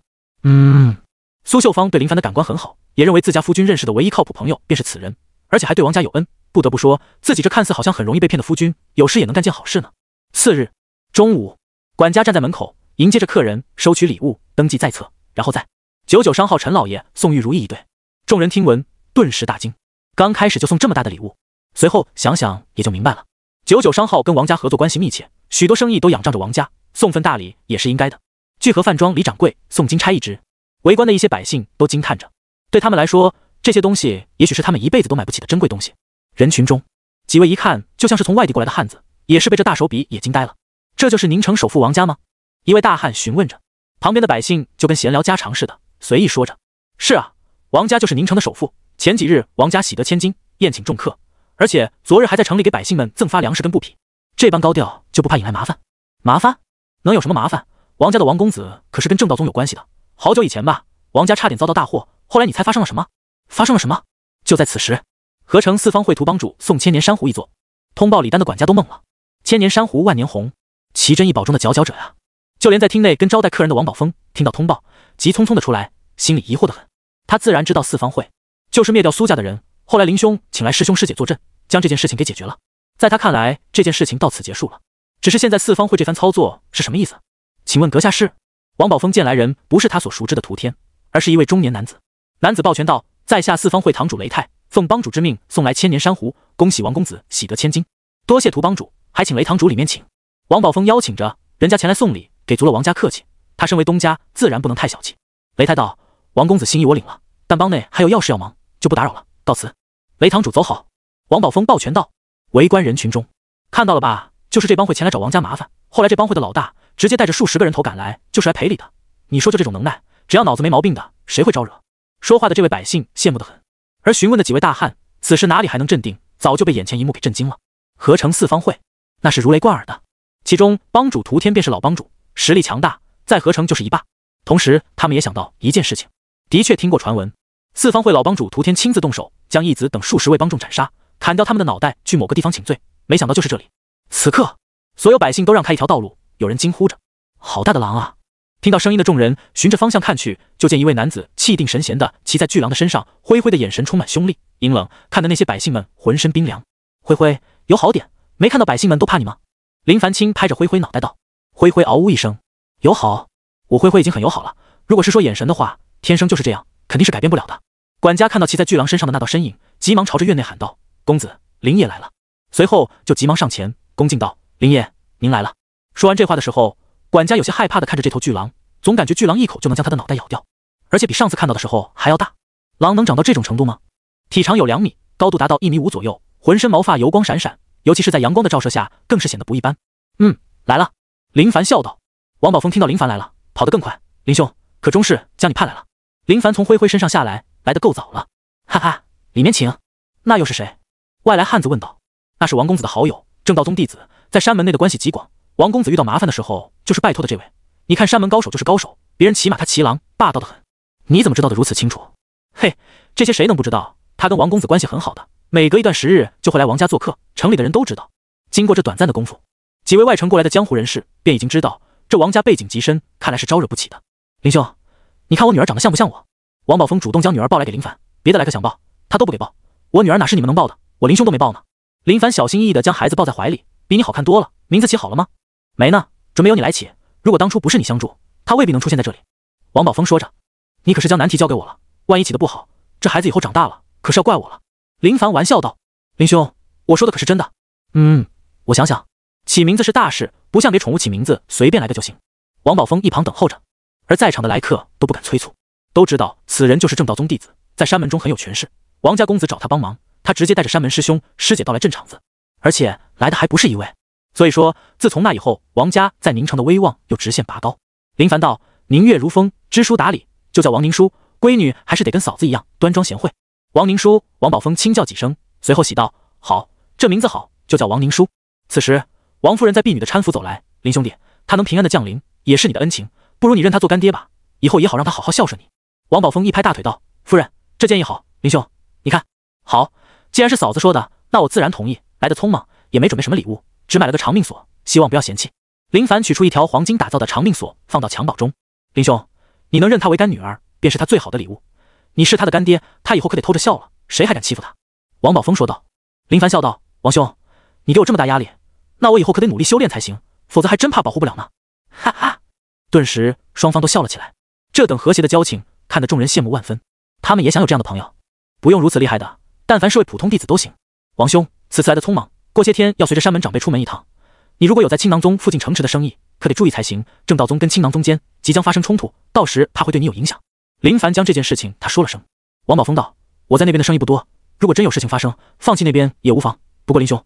苏秀芳对林凡的感官很好，也认为自家夫君认识的唯一靠谱朋友便是此人，而且还对王家有恩，不得不说自己这看似好像很容易被骗的夫君，有时也能干件好事呢。次日中午，管家站在门口迎接着客人，收取礼物，登记在册，然后再99商号陈老爷送玉如意一对。众人听闻顿时大惊，刚开始就送这么大的礼物，随后想想也就明白了。99商号跟王家合作关系密切，许多生意都仰仗着王家，送份大礼也是应该的。聚合饭庄李掌柜送金钗一只，围观的一些百姓都惊叹着，对他们来说，这些东西也许是他们一辈子都买不起的珍贵东西。人群中，几位一看就像是从外地过来的汉子，也是被这大手笔也惊呆了。这就是宁城首富王家吗？一位大汉询问着，旁边的百姓就跟闲聊家常似的，随意说着：是啊，王家就是宁城的首富，前几日王家喜得千金，宴请众客，而且昨日还在城里给百姓们赠发粮食跟布匹，这般高调就不怕引来麻烦？麻烦？能有什么麻烦？王家的王公子可是跟郑道宗有关系的，好久以前吧，王家差点遭到大祸，后来你猜发生了什么？发生了什么？就在此时，合成四方会图帮主送千年珊瑚一座，通报礼单的管家都懵了。千年珊瑚万年红，奇珍异宝中的佼佼者呀！就连在厅内跟招待客人的王宝峰听到通报，急匆匆的出来，心里疑惑的很。他自然知道四方会就是灭掉苏家的人，后来林兄请来师兄师姐坐镇，将这件事情给解决了。在他看来，这件事情到此结束了。只是现在四方会这番操作是什么意思？请问阁下是？王宝峰见来人不是他所熟知的涂天，而是一位中年男子。男子抱拳道：在下四方会堂主雷泰，奉帮主之命送来千年珊瑚，恭喜王公子喜得千金。多谢涂帮主，还请雷堂主里面请。王宝峰邀请着人家前来送礼，给足了王家客气。他身为东家，自然不能太小气。雷泰道：王公子心意我领了，但帮内还有要事要忙，就不打扰了，告辞。雷堂主走好。王宝峰抱拳道。围观人群中，看到了吧，就是这帮会前来找王家麻烦，后来这帮会的老大直接带着数十个人头赶来，就是来赔礼的。你说就这种能耐，只要脑子没毛病的，谁会招惹？说话的这位百姓羡慕得很，而询问的几位大汉此时哪里还能镇定，早就被眼前一幕给震惊了。合成四方会，那是如雷贯耳的，其中帮主涂天便是老帮主，实力强大，在合成就是一霸。同时他们也想到一件事情，的确听过传闻，四方会老帮主涂天亲自动手，将义子等数十位帮众斩杀，砍掉他们的脑袋，去某个地方请罪，没想到就是这里。此刻所有百姓都让开一条道路，有人惊呼着：好大的狼啊！听到声音的众人循着方向看去，就见一位男子气定神闲地骑在巨狼的身上，灰灰的眼神充满凶厉、阴冷，看得那些百姓们浑身冰凉。灰灰，有好点，没看到百姓们都怕你吗？林凡清拍着灰灰脑袋道。灰灰嗷呜一声，友好？我灰灰已经很友好了，如果是说眼神的话，天生就是这样，肯定是改变不了的。管家看到骑在巨狼身上的那道身影，急忙朝着院内喊道：“公子，林爷来了。”随后就急忙上前恭敬道：“林爷，您来了。”说完这话的时候，管家有些害怕地看着这头巨狼，总感觉巨狼一口就能将他的脑袋咬掉，而且比上次看到的时候还要大。狼能长到这种程度吗？体长有2米，高度达到1.5米左右，浑身毛发油光闪闪，尤其是在阳光的照射下，更是显得不一般。来了。林凡笑道。王宝峰听到林凡来了，跑得更快。林兄，可中士将你派来了。林凡从灰灰身上下来，来得够早了。哈哈，里面请。那又是谁？外来汉子问道。那是王公子的好友，正道宗弟子，在山门内的关系极广。王公子遇到麻烦的时候，就是拜托的这位。你看山门高手就是高手，别人骑马他骑狼，霸道的很。你怎么知道的如此清楚？嘿，这些谁能不知道？他跟王公子关系很好的，每隔一段时日就会来王家做客，城里的人都知道。经过这短暂的功夫，几位外城过来的江湖人士便已经知道这王家背景极深，看来是招惹不起的。林兄，你看我女儿长得像不像我？王宝峰主动将女儿抱来给林凡，别的来客想抱，他都不给抱。我女儿哪是你们能抱的？我林兄都没抱呢。林凡小心翼翼地将孩子抱在怀里，比你好看多了。名字起好了吗？没呢，准备由你来起。如果当初不是你相助，他未必能出现在这里。王宝峰说着。你可是将难题交给我了，万一起得不好，这孩子以后长大了可是要怪我了。林凡玩笑道。林兄，我说的可是真的。我想想，起名字是大事，不像给宠物起名字，随便来个就行。王宝峰一旁等候着，而在场的来客都不敢催促，都知道此人就是正道宗弟子，在山门中很有权势。王家公子找他帮忙，他直接带着山门师兄师姐到来镇场子，而且来的还不是一位。所以说，自从那以后，王家在宁城的威望又直线拔高。林凡道：“宁月如风，知书达理，就叫王宁叔。闺女还是得跟嫂子一样端庄贤惠。”王宁叔，王宝峰轻叫几声，随后喜道：“好，这名字好，就叫王宁叔。”此时，王夫人在婢女的搀扶走来：“林兄弟，他能平安的降临，也是你的恩情，不如你认他做干爹吧，以后也好让他好好孝顺你。”王宝峰一拍大腿道：“夫人，这建议好，林兄，你看，好，既然是嫂子说的，那我自然同意。来得匆忙，也没准备什么礼物，只买了个长命锁，希望不要嫌弃。”林凡取出一条黄金打造的长命锁，放到襁褓中。林兄，你能认她为干女儿，便是她最好的礼物。你是她的干爹，她以后可得偷着笑了，谁还敢欺负她？王宝峰说道。林凡笑道：“王兄，你给我这么大压力，那我以后可得努力修炼才行，否则还真怕保护不了呢。”哈哈！顿时双方都笑了起来。这等和谐的交情，看得众人羡慕万分。他们也想有这样的朋友，不用如此厉害的，但凡是位普通弟子都行。王兄，此次来的匆忙，过些天要随着山门长辈出门一趟。你如果有在青囊宗附近城池的生意，可得注意才行。正道宗跟青囊宗间即将发生冲突，到时怕会对你有影响。林凡将这件事情他说了声。王宝峰道：“我在那边的生意不多，如果真有事情发生，放弃那边也无妨。不过林兄，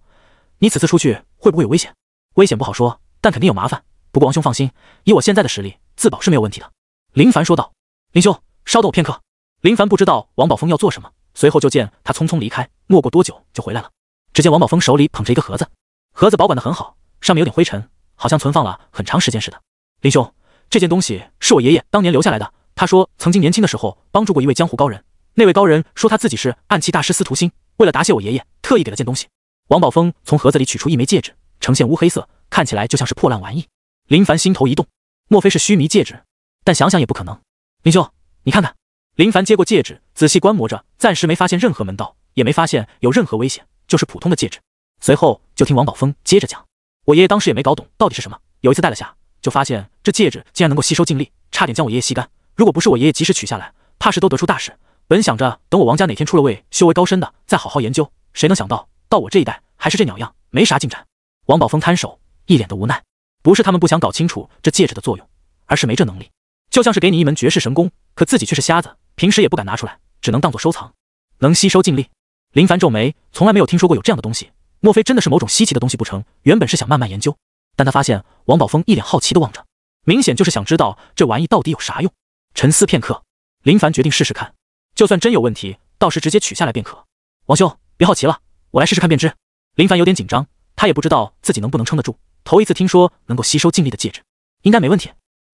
你此次出去会不会有危险？危险不好说，但肯定有麻烦。不过王兄放心，以我现在的实力，自保是没有问题的。”林凡说道。林兄，稍等我片刻。林凡不知道王宝峰要做什么，随后就见他匆匆离开，没过多久就回来了。只见王宝峰手里捧着一个盒子，盒子保管得很好，上面有点灰尘，好像存放了很长时间似的。林兄，这件东西是我爷爷当年留下来的，他说曾经年轻的时候帮助过一位江湖高人，那位高人说他自己是暗器大师司徒心，为了答谢我爷爷，特意给了件东西。王宝峰从盒子里取出一枚戒指，呈现乌黑色，看起来就像是破烂玩意。林凡心头一动，莫非是须弥戒指？但想想也不可能。林兄，你看看。林凡接过戒指，仔细观摩着，暂时没发现任何门道，也没发现有任何危险，就是普通的戒指。随后就听王宝峰接着讲：“我爷爷当时也没搞懂到底是什么，有一次戴了下，就发现这戒指竟然能够吸收劲力，差点将我爷爷吸干。如果不是我爷爷及时取下来，怕是都得出大事。本想着等我王家哪天出了位修为高深的，再好好研究，谁能想到到我这一代还是这鸟样，没啥进展。”王宝峰摊手，一脸的无奈。不是他们不想搞清楚这戒指的作用，而是没这能力。就像是给你一门绝世神功，可自己却是瞎子，平时也不敢拿出来，只能当作收藏。能吸收劲力？林凡皱眉，从来没有听说过有这样的东西，莫非真的是某种稀奇的东西不成？原本是想慢慢研究，但他发现王宝峰一脸好奇地望着，明显就是想知道这玩意到底有啥用。沉思片刻，林凡决定试试看，就算真有问题，到时直接取下来便可。王兄，别好奇了，我来试试看便知。林凡有点紧张，他也不知道自己能不能撑得住，头一次听说能够吸收劲力的戒指，应该没问题。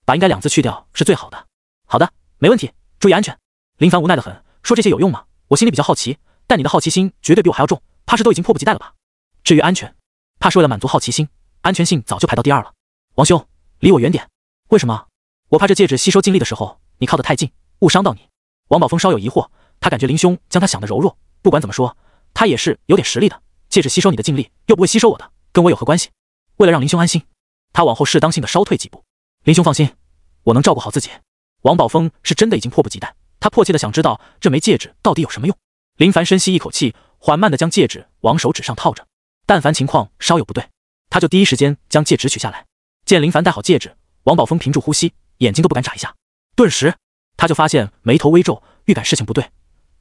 把应该2字去掉是最好的。好的，没问题，注意安全。林凡无奈得很，说这些有用吗？我心里比较好奇，但你的好奇心绝对比我还要重，怕是都已经迫不及待了吧？至于安全，怕是为了满足好奇心，安全性早就排到第2了。王兄，离我远点。为什么？我怕这戒指吸收精力的时候，你靠得太近，误伤到你。王宝峰稍有疑惑，他感觉林兄将他想得柔弱，不管怎么说，他也是有点实力的。戒指吸收你的精力，又不会吸收我的，跟我有何关系？为了让林兄安心，他往后适当性的稍退几步。林兄放心，我能照顾好自己。王宝峰是真的已经迫不及待，他迫切的想知道这枚戒指到底有什么用。林凡深吸一口气，缓慢的将戒指往手指上套着，但凡情况稍有不对，他就第一时间将戒指取下来。见林凡戴好戒指，王宝峰屏住呼吸，眼睛都不敢眨一下。顿时他就发现眉头微皱，预感事情不对，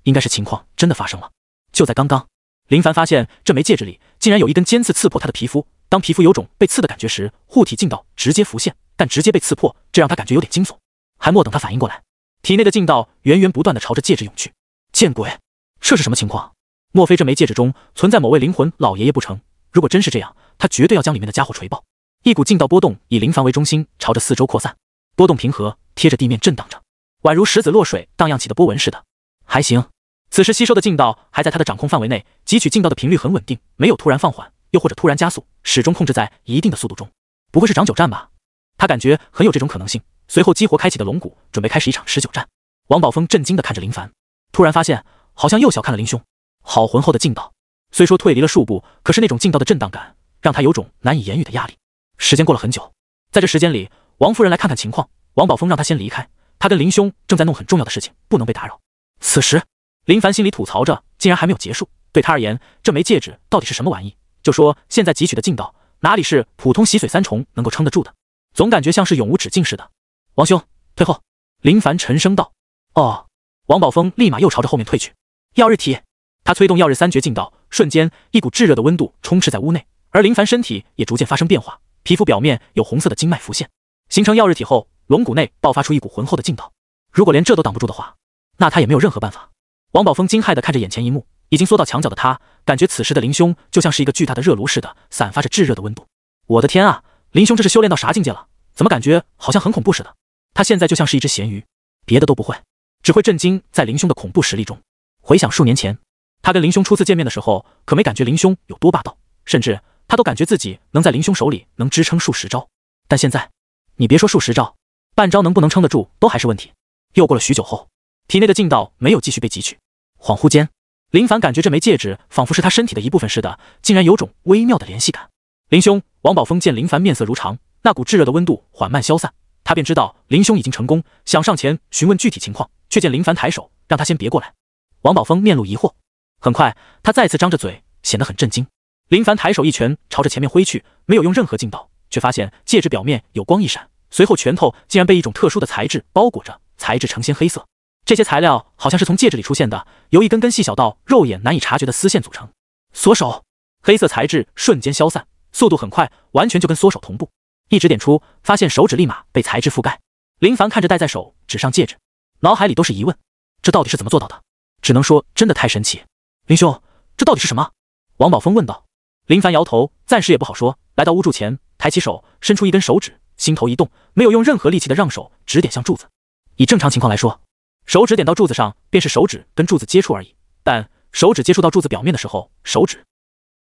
应该是情况真的发生了。就在刚刚，林凡发现这枚戒指里竟然有一根尖刺刺破他的皮肤，当皮肤有种被刺的感觉时，护体劲道直接浮现，但直接被刺破，这让他感觉有点惊悚。还没等他反应过来，体内的劲道源源不断的朝着戒指涌去。见鬼，这是什么情况？莫非这枚戒指中存在某位灵魂老爷爷不成？如果真是这样，他绝对要将里面的家伙锤爆。一股劲道波动以林凡为中心朝着四周扩散，波动平和，贴着地面震荡着，宛如石子落水荡漾起的波纹似的。还行，此时吸收的劲道还在他的掌控范围内，汲取劲道的频率很稳定，没有突然放缓，又或者突然加速，始终控制在一定的速度中。不会是长久战吧？他感觉很有这种可能性，随后激活开启的龙骨，准备开始一场持久战。王宝峰震惊地看着林凡，突然发现好像又小看了林兄，好浑厚的劲道，虽说退离了数步，可是那种劲道的震荡感让他有种难以言喻的压力。时间过了很久，在这时间里，王夫人来看看情况，王宝峰让他先离开，他跟林兄正在弄很重要的事情，不能被打扰。此时林凡心里吐槽着，竟然还没有结束。对他而言，这枚戒指到底是什么玩意？就说现在汲取的劲道，哪里是普通洗髓三重能够撑得住的？总感觉像是永无止境似的。王兄，退后！林凡沉声道。哦。王宝峰立马又朝着后面退去。曜日体，他催动曜日三绝劲道，瞬间一股炙热的温度充斥在屋内，而林凡身体也逐渐发生变化，皮肤表面有红色的经脉浮现，形成曜日体后，龙骨内爆发出一股浑厚的劲道。如果连这都挡不住的话，那他也没有任何办法。王宝峰惊骇地看着眼前一幕，已经缩到墙角的他，感觉此时的林兄就像是一个巨大的热炉似的，散发着炙热的温度。我的天啊，林兄这是修炼到啥境界了？怎么感觉好像很恐怖似的？他现在就像是一只咸鱼，别的都不会，只会震惊在林兄的恐怖实力中。回想数年前，他跟林兄初次见面的时候，可没感觉林兄有多霸道，甚至他都感觉自己能在林兄手里能支撑数十招。但现在，你别说数十招，半招能不能撑得住都还是问题。又过了许久后，体内的劲道没有继续被汲取，恍惚间，林凡感觉这枚戒指仿佛是他身体的一部分似的，竟然有种微妙的联系感。林兄，王宝峰见林凡面色如常，那股炙热的温度缓慢消散，他便知道林兄已经成功，想上前询问具体情况，却见林凡抬手让他先别过来。王宝峰面露疑惑，很快他再次张着嘴，显得很震惊。林凡抬手一拳朝着前面挥去，没有用任何劲道，却发现戒指表面有光一闪，随后拳头竟然被一种特殊的材质包裹着，材质呈现黑色。这些材料好像是从戒指里出现的，由一根根细小到肉眼难以察觉的丝线组成。缩手，黑色材质瞬间消散，速度很快，完全就跟缩手同步。一指点出，发现手指立马被材质覆盖。林凡看着戴在手指上戒指，脑海里都是疑问，这到底是怎么做到的？只能说真的太神奇。林兄，这到底是什么？王宝峰问道。林凡摇头，暂时也不好说。来到屋柱前，抬起手，伸出一根手指，心头一动，没有用任何力气的让手指点向柱子。以正常情况来说，手指点到柱子上，便是手指跟柱子接触而已。但手指接触到柱子表面的时候，手指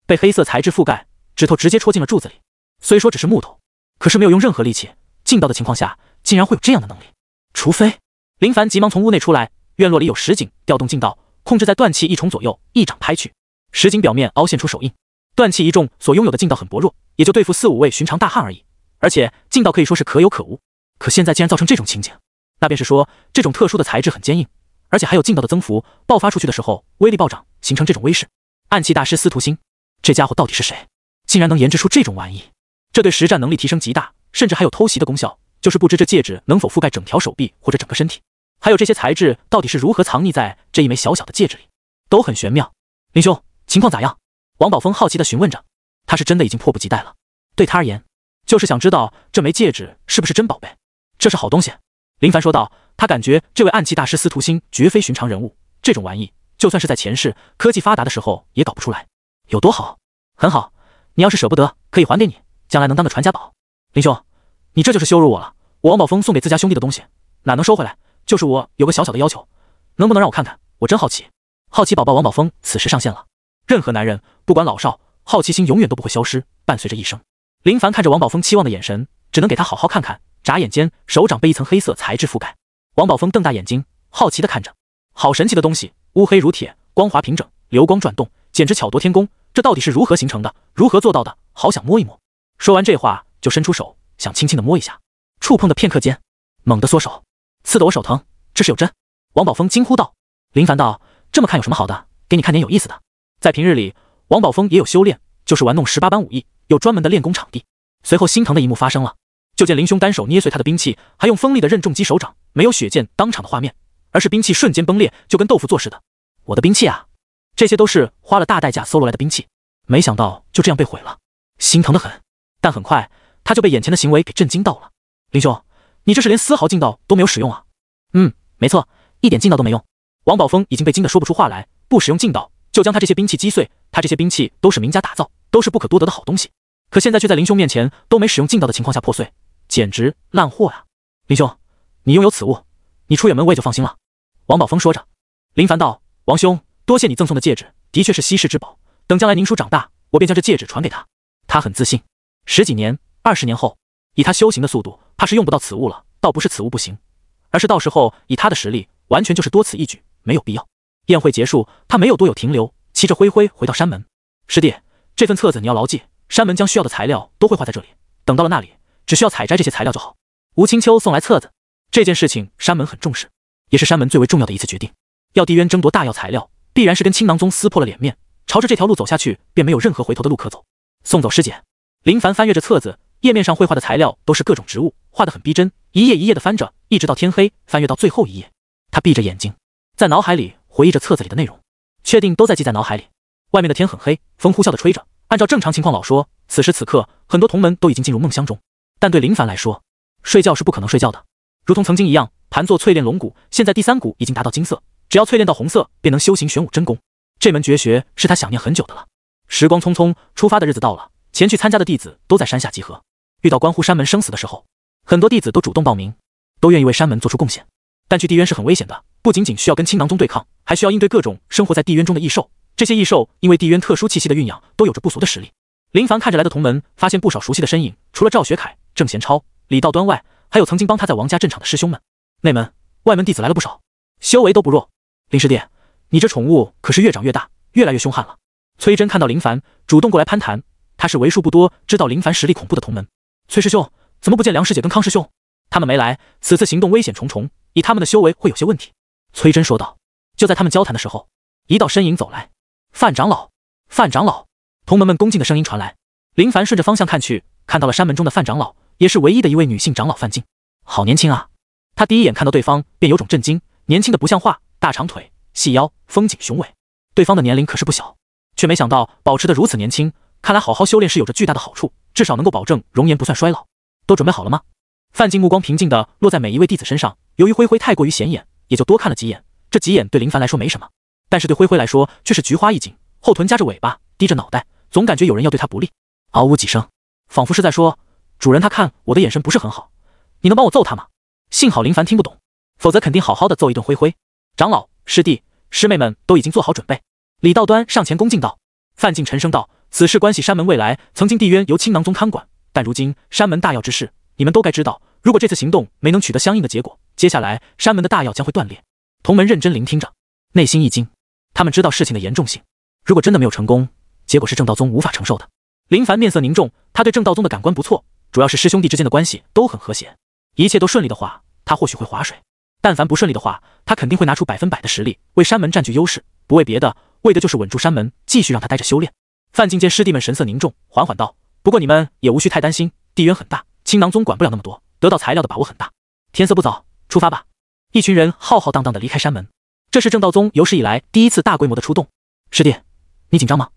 被黑色材质覆盖，指头直接戳进了柱子里。虽说只是木头，可是没有用任何力气，劲道的情况下，竟然会有这样的能力。除非……林凡急忙从屋内出来，院落里有石井，调动劲道，控制在断气一重左右，一掌拍去。石井表面凹陷出手印。断气一重所拥有的劲道很薄弱，也就对付4、5位寻常大汉而已，而且劲道可以说是可有可无。可现在竟然造成这种情景，那便是说这种特殊的材质很坚硬，而且还有劲道的增幅，爆发出去的时候威力暴涨，形成这种威势。暗器大师司徒星，这家伙到底是谁？竟然能研制出这种玩意？这对实战能力提升极大，甚至还有偷袭的功效。就是不知这戒指能否覆盖整条手臂或者整个身体，还有这些材质到底是如何藏匿在这一枚小小的戒指里，都很玄妙。林兄，情况咋样？王宝峰好奇地询问着。他是真的已经迫不及待了，对他而言，就是想知道这枚戒指是不是真宝贝。这是好东西。林凡说道，他感觉这位暗器大师司徒星绝非寻常人物，这种玩意就算是在前世科技发达的时候也搞不出来。有多好？很好，你要是舍不得，可以还给你，将来能当个传家宝。林兄，你这就是羞辱我了。我王宝峰送给自家兄弟的东西，哪能收回来？就是我有个小小的要求，能不能让我看看？我真好奇。好奇宝宝王宝峰此时上线了。任何男人不管老少，好奇心永远都不会消失，伴随着一生。林凡看着王宝峰期望的眼神，只能给他好好看看眨眼间手掌被一层黑色材质覆盖。王宝峰瞪大眼睛，好奇地看着，好神奇的东西，乌黑如铁，光滑平整，流光转动，简直巧夺天工。这到底是如何形成的？如何做到的？好想摸一摸。说完这话，就伸出手想轻轻地摸一下，触碰的片刻间，猛地缩手，刺得我手疼。这是有针！王宝峰惊呼道。林凡道：这么看有什么好的？给你看点有意思的。在平日里，王宝峰也有修炼，就是玩弄18般武艺，有专门的练功场地。随后心疼的一幕发生了，就见林兄单手捏碎他的兵器，还用锋利的刃重击手掌，没有血溅当场的画面，而是兵器瞬间崩裂，就跟豆腐做似的。我的兵器啊！这些都是花了大代价搜罗来的兵器，没想到就这样被毁了，心疼得很。但很快他就被眼前的行为给震惊到了。林兄，你这是连丝毫劲道都没有使用啊？没错，一点劲道都没用。王宝峰已经被惊得说不出话来，不使用劲道就将他这些兵器击碎，他这些兵器都是名家打造，都是不可多得的好东西，可现在却在林兄面前都没使用劲道的情况下破碎，简直烂货呀！林兄，你拥有此物，你出远门我也就放心了。王宝峰说着。林凡道：王兄，多谢你赠送的戒指，的确是稀世之宝，等将来宁叔长大，我便将这戒指传给他。他很自信，10几年、20年后，以他修行的速度，怕是用不到此物了，倒不是此物不行，而是到时候以他的实力，完全就是多此一举，没有必要。宴会结束，他没有多有停留，骑着灰灰回到山门。师弟，这份册子你要牢记，山门将需要的材料都会画在这里，等到了那里，只需要采摘这些材料就好。吴青秋送来册子，这件事情山门很重视，也是山门最为重要的一次决定。要帝渊争夺大药材料，必然是跟青囊宗撕破了脸面，朝着这条路走下去，便没有任何回头的路可走。送走师姐。林凡翻阅着册子，页面上绘画的材料都是各种植物，画得很逼真，一页一页的翻着，一直到天黑，翻阅到最后一页。他闭着眼睛，在脑海里回忆着册子里的内容，确定都在记在脑海里。外面的天很黑，风呼啸的吹着，按照正常情况老说，此时此刻很多同门都已经进入梦乡中，但对林凡来说，睡觉是不可能睡觉的。如同曾经一样，盘坐淬炼龙骨，现在第3骨已经达到金色，只要淬炼到红色，便能修行玄武真功。这门绝学是他想念很久的了。时光匆匆，出发的日子到了，前去参加的弟子都在山下集合。遇到关乎山门生死的时候，很多弟子都主动报名，都愿意为山门做出贡献。但去地渊是很危险的，不仅仅需要跟青囊宗对抗，还需要应对各种生活在地渊中的异兽。这些异兽因为地渊特殊气息的蕴养，都有着不俗的实力。林凡看着来的同门，发现不少熟悉的身影，除了赵学凯、郑贤超、李道端外，还有曾经帮他在王家镇场的师兄们。内门、外门弟子来了不少，修为都不弱。林师弟，你这宠物可是越长越大，越来越凶悍了。崔真看到林凡，主动过来攀谈，他是为数不多知道林凡实力恐怖的同门。崔师兄，怎么不见梁师姐跟康师兄？他们没来，此次行动危险重重，以他们的修为会有些问题。崔真说道。就在他们交谈的时候，一道身影走来。范长老，范长老！同门们恭敬的声音传来。林凡顺着方向看去，看到了山门中的范长老，也是唯一的一位女性长老范静。好年轻啊！他第一眼看到对方便有种震惊，年轻的不像话，大长腿、细腰，风景雄伟。对方的年龄可是不小，却没想到保持得如此年轻，看来好好修炼是有着巨大的好处，至少能够保证容颜不算衰老。都准备好了吗？范静目光平静地落在每一位弟子身上，由于灰灰太过于显眼，也就多看了几眼。这几眼对林凡来说没什么，但是对灰灰来说却是菊花一紧，后臀夹着尾巴，低着脑袋，总感觉有人要对他不利。嗷呜几声，仿佛是在说：主人他看我的眼神不是很好，你能帮我揍他吗？幸好林凡听不懂，否则肯定好好的揍一顿灰灰。长老、师弟、师妹们都已经做好准备。李道端上前恭敬道。范静沉声道：此事关系山门未来，曾经地渊由青囊宗看管，但如今山门大药之事，你们都该知道，如果这次行动没能取得相应的结果，接下来山门的大药将会断裂。同门认真聆听着，内心一惊，他们知道事情的严重性，如果真的没有成功，结果是正道宗无法承受的。林凡面色凝重，他对正道宗的感官不错，主要是师兄弟之间的关系都很和谐，一切都顺利的话，他或许会划水，但凡不顺利的话，他肯定会拿出100%的实力，为山门占据优势，不为别的，为的就是稳住山门，继续让他待着修炼。范静见师弟们神色凝重，缓缓道：不过你们也无需太担心，地渊很大，青囊宗管不了那么多，得到材料的把握很大。天色不早，出发吧。一群人浩浩荡荡地离开山门，这是正道宗有史以来第一次大规模的出动。师弟，你紧张吗？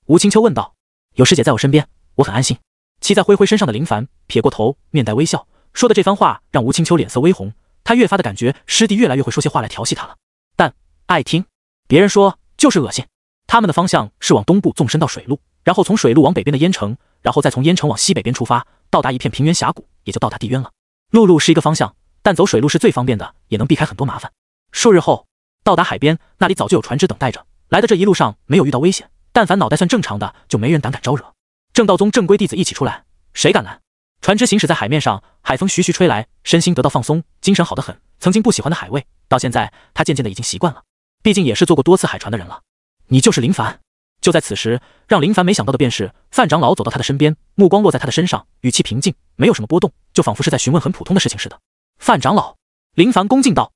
吴青秋问道。有师姐在我身边，我很安心。骑在灰灰身上的林凡撇过头，面带微笑，说的这番话让吴青秋脸色微红，他越发的感觉师弟越来越会说些话来调戏他了，但爱听别人说就是恶心。他们的方向是往东部纵深到水路，然后从水路往北边的燕城，然后再从燕城往西北边出发，到达一片平原峡谷，也就到达地渊了。陆路是一个方向，但走水路是最方便的，也能避开很多麻烦。数日后到达海边，那里早就有船只等待着。来的这一路上没有遇到危险，但凡脑袋算正常的，就没人胆敢招惹。正道宗正规弟子一起出来，谁敢拦？船只行驶在海面上，海风徐徐吹来，身心得到放松，精神好得很。曾经不喜欢的海味，到现在他渐渐的已经习惯了，毕竟也是坐过多次海船的人了。你就是林凡。就在此时，让林凡没想到的便是，范长老走到他的身边，目光落在他的身上，语气平静，没有什么波动，就仿佛是在询问很普通的事情似的。范长老，林凡恭敬道。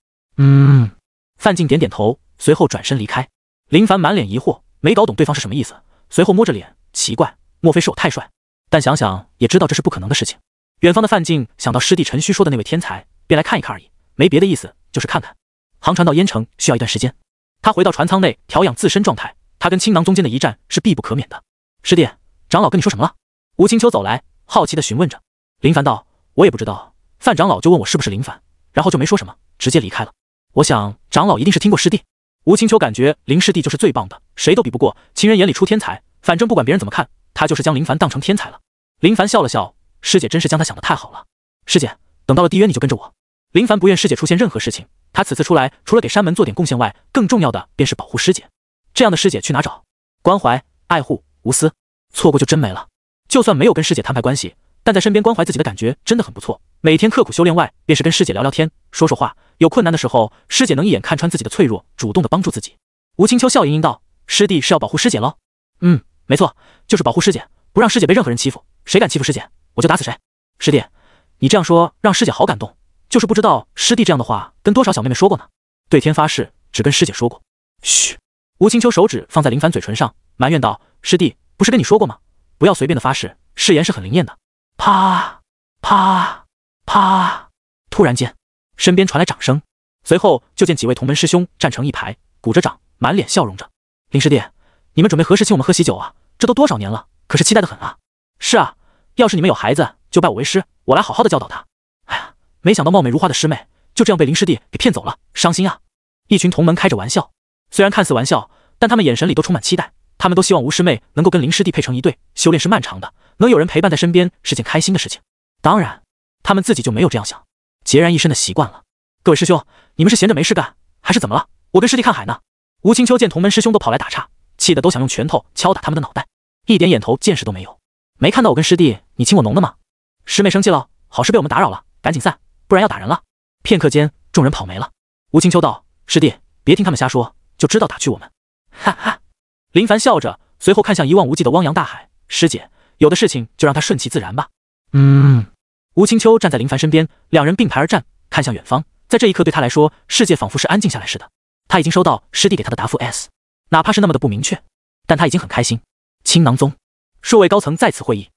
范进点点头，随后转身离开。林凡满脸疑惑，没搞懂对方是什么意思，随后摸着脸，奇怪，莫非是我太帅？但想想也知道这是不可能的事情。远方的范进想到师弟陈虚说的那位天才，便来看一看而已，没别的意思，就是看看。航船到燕城需要一段时间，他回到船舱内调养自身状态，他跟青囊宗间的一战是必不可免的。师弟，长老跟你说什么了？吴青秋走来，好奇地询问着。林凡道：我也不知道，范长老就问我是不是林凡，然后就没说什么，直接离开了。我想长老一定是听过师弟。吴青秋感觉林师弟就是最棒的，谁都比不过，情人眼里出天才，反正不管别人怎么看，他就是将林凡当成天才了。林凡笑了笑，师姐真是将他想得太好了。师姐，等到了地渊你就跟着我。林凡不愿师姐出现任何事情，他此次出来除了给山门做点贡献外，更重要的便是保护师姐。这样的师姐去哪找？关怀、爱护、无私，错过就真没了。就算没有跟师姐摊牌关系，但在身边关怀自己的感觉真的很不错。每天刻苦修炼外，便是跟师姐聊聊天，说说话，有困难的时候，师姐能一眼看穿自己的脆弱，主动的帮助自己。吴青秋笑盈盈道：师弟是要保护师姐咯？没错，就是保护师姐，不让师姐被任何人欺负，谁敢欺负师姐，我就打死谁。师弟，你这样说让师姐好感动，就是不知道师弟这样的话跟多少小妹妹说过呢？对天发誓，只跟师姐说过。嘘。吴青秋手指放在林凡嘴唇上，埋怨道：师弟，不是跟你说过吗？不要随便的发誓，誓言是很灵验的。啪啪啪！突然间，身边传来掌声，随后就见几位同门师兄站成一排，鼓着掌，满脸笑容着。林师弟，你们准备何时请我们喝喜酒啊？这都多少年了，可是期待的很啊。是啊，要是你们有孩子，就拜我为师，我来好好的教导他。哎呀，没想到貌美如花的师妹就这样被林师弟给骗走了，伤心啊！一群同门开着玩笑，虽然看似玩笑，但他们眼神里都充满期待。他们都希望吴师妹能够跟林师弟配成一对，修炼是漫长的，能有人陪伴在身边是件开心的事情。当然，他们自己就没有这样想，孑然一身的习惯了。各位师兄，你们是闲着没事干，还是怎么了？我跟师弟看海呢。吴青秋见同门师兄都跑来打岔，气得都想用拳头敲打他们的脑袋，一点眼头见识都没有。没看到我跟师弟你卿我侬的吗？师妹生气了，好事被我们打扰了，赶紧散，不然要打人了。片刻间，众人跑没了。吴青秋道：师弟，别听他们瞎说，就知道打趣我们。哈哈。林凡笑着，随后看向一望无际的汪洋大海。师姐，有的事情就让它顺其自然吧。吴青秋站在林凡身边，两人并排而站，看向远方。在这一刻，对他来说，世界仿佛是安静下来似的。他已经收到师弟给他的答复 S， 哪怕是那么的不明确，但他已经很开心。青囊宗数位高层再次会议，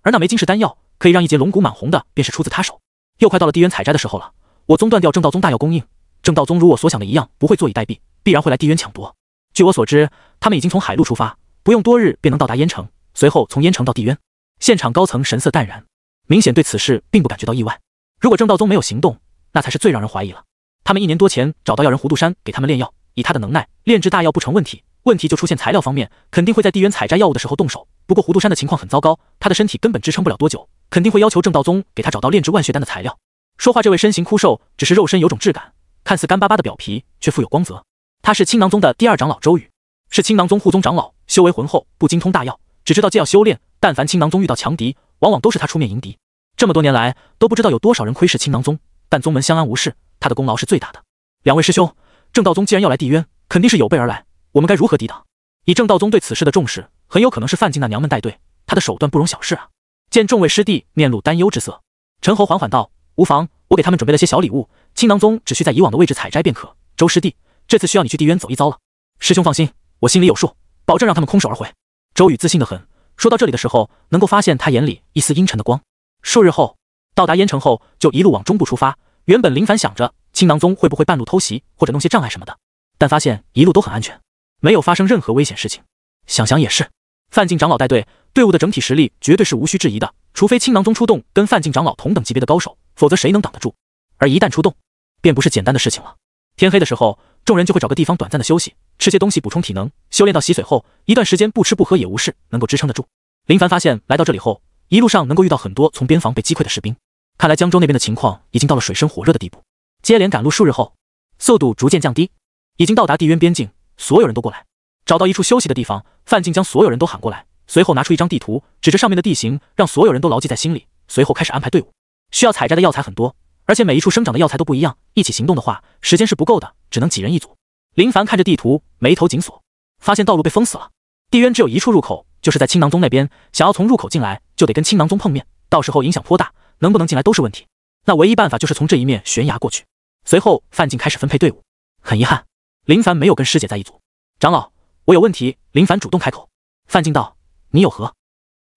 而那枚金氏丹药可以让一节龙骨满红的，便是出自他手。又快到了地渊采摘的时候了，我宗断掉正道宗大药供应，正道宗如我所想的一样，不会坐以待毙，必然会来地渊抢夺。据我所知，他们已经从海路出发，不用多日便能到达燕城，随后从燕城到地渊。现场高层神色淡然，明显对此事并不感觉到意外。如果正道宗没有行动，那才是最让人怀疑了。他们1年多前找到药人胡杜山给他们炼药，以他的能耐炼制大药不成问题，问题就出现材料方面，肯定会在地渊采摘药物的时候动手。不过胡杜山的情况很糟糕，他的身体根本支撑不了多久，肯定会要求正道宗给他找到炼制万血丹的材料。说话这位身形枯瘦，只是肉身有种质感，看似干巴巴的表皮却富有光泽。他是青囊宗的第2长老周宇，是青囊宗护宗长老，修为浑厚，不精通大药，只知道借药修炼。但凡青囊宗遇到强敌，往往都是他出面迎敌。这么多年来，都不知道有多少人窥视青囊宗，但宗门相安无事，他的功劳是最大的。两位师兄，正道宗既然要来地渊，肯定是有备而来，我们该如何抵挡？以正道宗对此事的重视，很有可能是范进那娘们带队，他的手段不容小视啊。见众位师弟面露担忧之色，陈侯缓缓道：无妨，我给他们准备了些小礼物，青囊宗只需在以往的位置采摘便可。周师弟，这次需要你去地渊走一遭了。师兄放心，我心里有数，保证让他们空手而回。周宇自信得很，说到这里的时候，能够发现他眼里一丝阴沉的光。数日后，到达燕城后，就一路往中部出发。原本林凡想着青囊宗会不会半路偷袭或者弄些障碍什么的，但发现一路都很安全，没有发生任何危险事情。想想也是，范进长老带队，队伍的整体实力绝对是无需质疑的，除非青囊宗出动跟范进长老同等级别的高手，否则谁能挡得住？而一旦出动，便不是简单的事情了。天黑的时候，众人就会找个地方短暂的休息，吃些东西补充体能，修炼到洗髓后，一段时间不吃不喝也无事，能够支撑得住。林凡发现来到这里后，一路上能够遇到很多从边防被击溃的士兵，看来江州那边的情况已经到了水深火热的地步。接连赶路数日后，速度逐渐降低，已经到达地渊边境，所有人都过来。找到一处休息的地方，范进将所有人都喊过来，随后拿出一张地图，指着上面的地形，让所有人都牢记在心里，随后开始安排队伍。需要采摘的药材很多，而且每一处生长的药材都不一样，一起行动的话，时间是不够的，只能几人一组。林凡看着地图，眉头紧锁，发现道路被封死了。地渊只有一处入口，就是在青囊宗那边，想要从入口进来，就得跟青囊宗碰面，到时候影响颇大，能不能进来都是问题。那唯一办法就是从这一面悬崖过去。随后范进开始分配队伍。很遗憾，林凡没有跟师姐在一组。长老，我有问题。林凡主动开口。范进道：你有何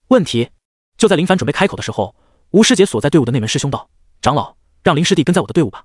问题？就在林凡准备开口的时候，吴师姐所在队伍的那门师兄道：长老，让林师弟跟在我的队伍吧。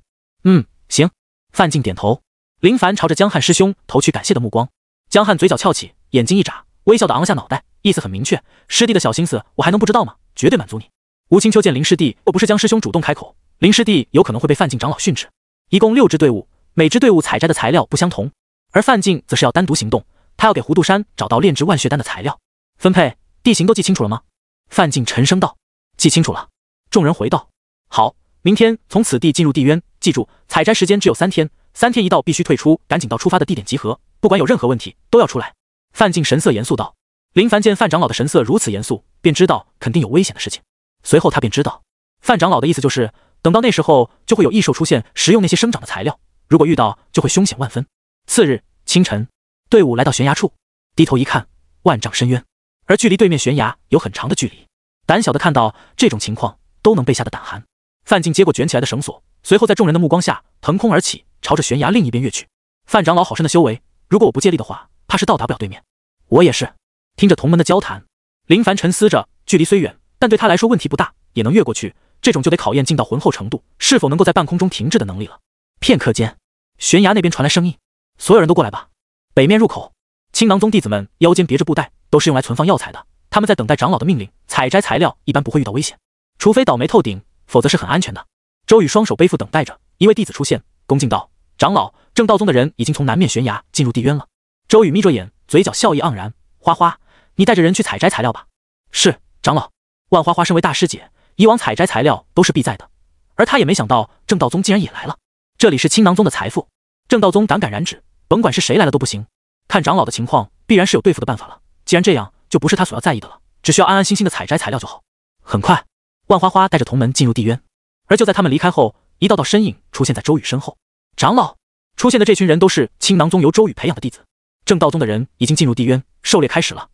行。范进点头。林凡朝着江汉师兄投去感谢的目光。江汉嘴角翘起，眼睛一眨，微笑地昂下脑袋，意思很明确，师弟的小心思我还能不知道吗？绝对满足你。吴青秋见林师弟若不是江师兄主动开口，林师弟有可能会被范进长老训斥。一共6支队伍，每支队伍采摘的材料不相同，而范进则是要单独行动，他要给胡杜山找到炼制万血丹的材料。分配地形都记清楚了吗？范进沉声道。记清楚了。众人回道。好，明天从此地进入地渊，记住采摘时间只有3天，3天一到必须退出，赶紧到出发的地点集合，不管有任何问题都要出来。范进神色严肃道。林凡见范长老的神色如此严肃，便知道肯定有危险的事情。随后他便知道，范长老的意思就是等到那时候就会有异兽出现，食用那些生长的材料，如果遇到就会凶险万分。次日清晨，队伍来到悬崖处，低头一看，万丈深渊，而距离对面悬崖有很长的距离。胆小的看到这种情况都能被吓得胆寒。范进接过卷起来的绳索，随后在众人的目光下腾空而起，朝着悬崖另一边跃去。范长老好深的修为，如果我不借力的话，怕是到达不了对面。我也是。听着同门的交谈，林凡沉思着，距离虽远，但对他来说问题不大，也能越过去。这种就得考验进到魂后程度，是否能够在半空中停滞的能力了。片刻间，悬崖那边传来声音：所有人都过来吧。北面入口，青囊宗弟子们腰间别着布袋，都是用来存放药材的，他们在等待长老的命令，采摘材料一般不会遇到危险，除非倒霉透顶，否则是很安全的。周宇双手背负等待着一位弟子出现，恭敬道：长老，正道宗的人已经从南面悬崖进入地渊了。周宇眯着眼，嘴角笑意盎然。花花，你带着人去采摘材料吧。是，长老。万花花身为大师姐，以往采摘材料都是必在的，而他也没想到正道宗竟然也来了。这里是青囊宗的财富，正道宗胆敢染指，甭管是谁来了都不行。看长老的情况，必然是有对付的办法了。既然这样，就不是他所要在意的了，只需要安安心心的采摘材料就好。很快，万花花带着同门进入地渊，而就在他们离开后，一道道身影出现在周宇身后。长老出现的这群人都是青囊宗由周宇培养的弟子。正道宗的人已经进入地渊，狩猎开始了。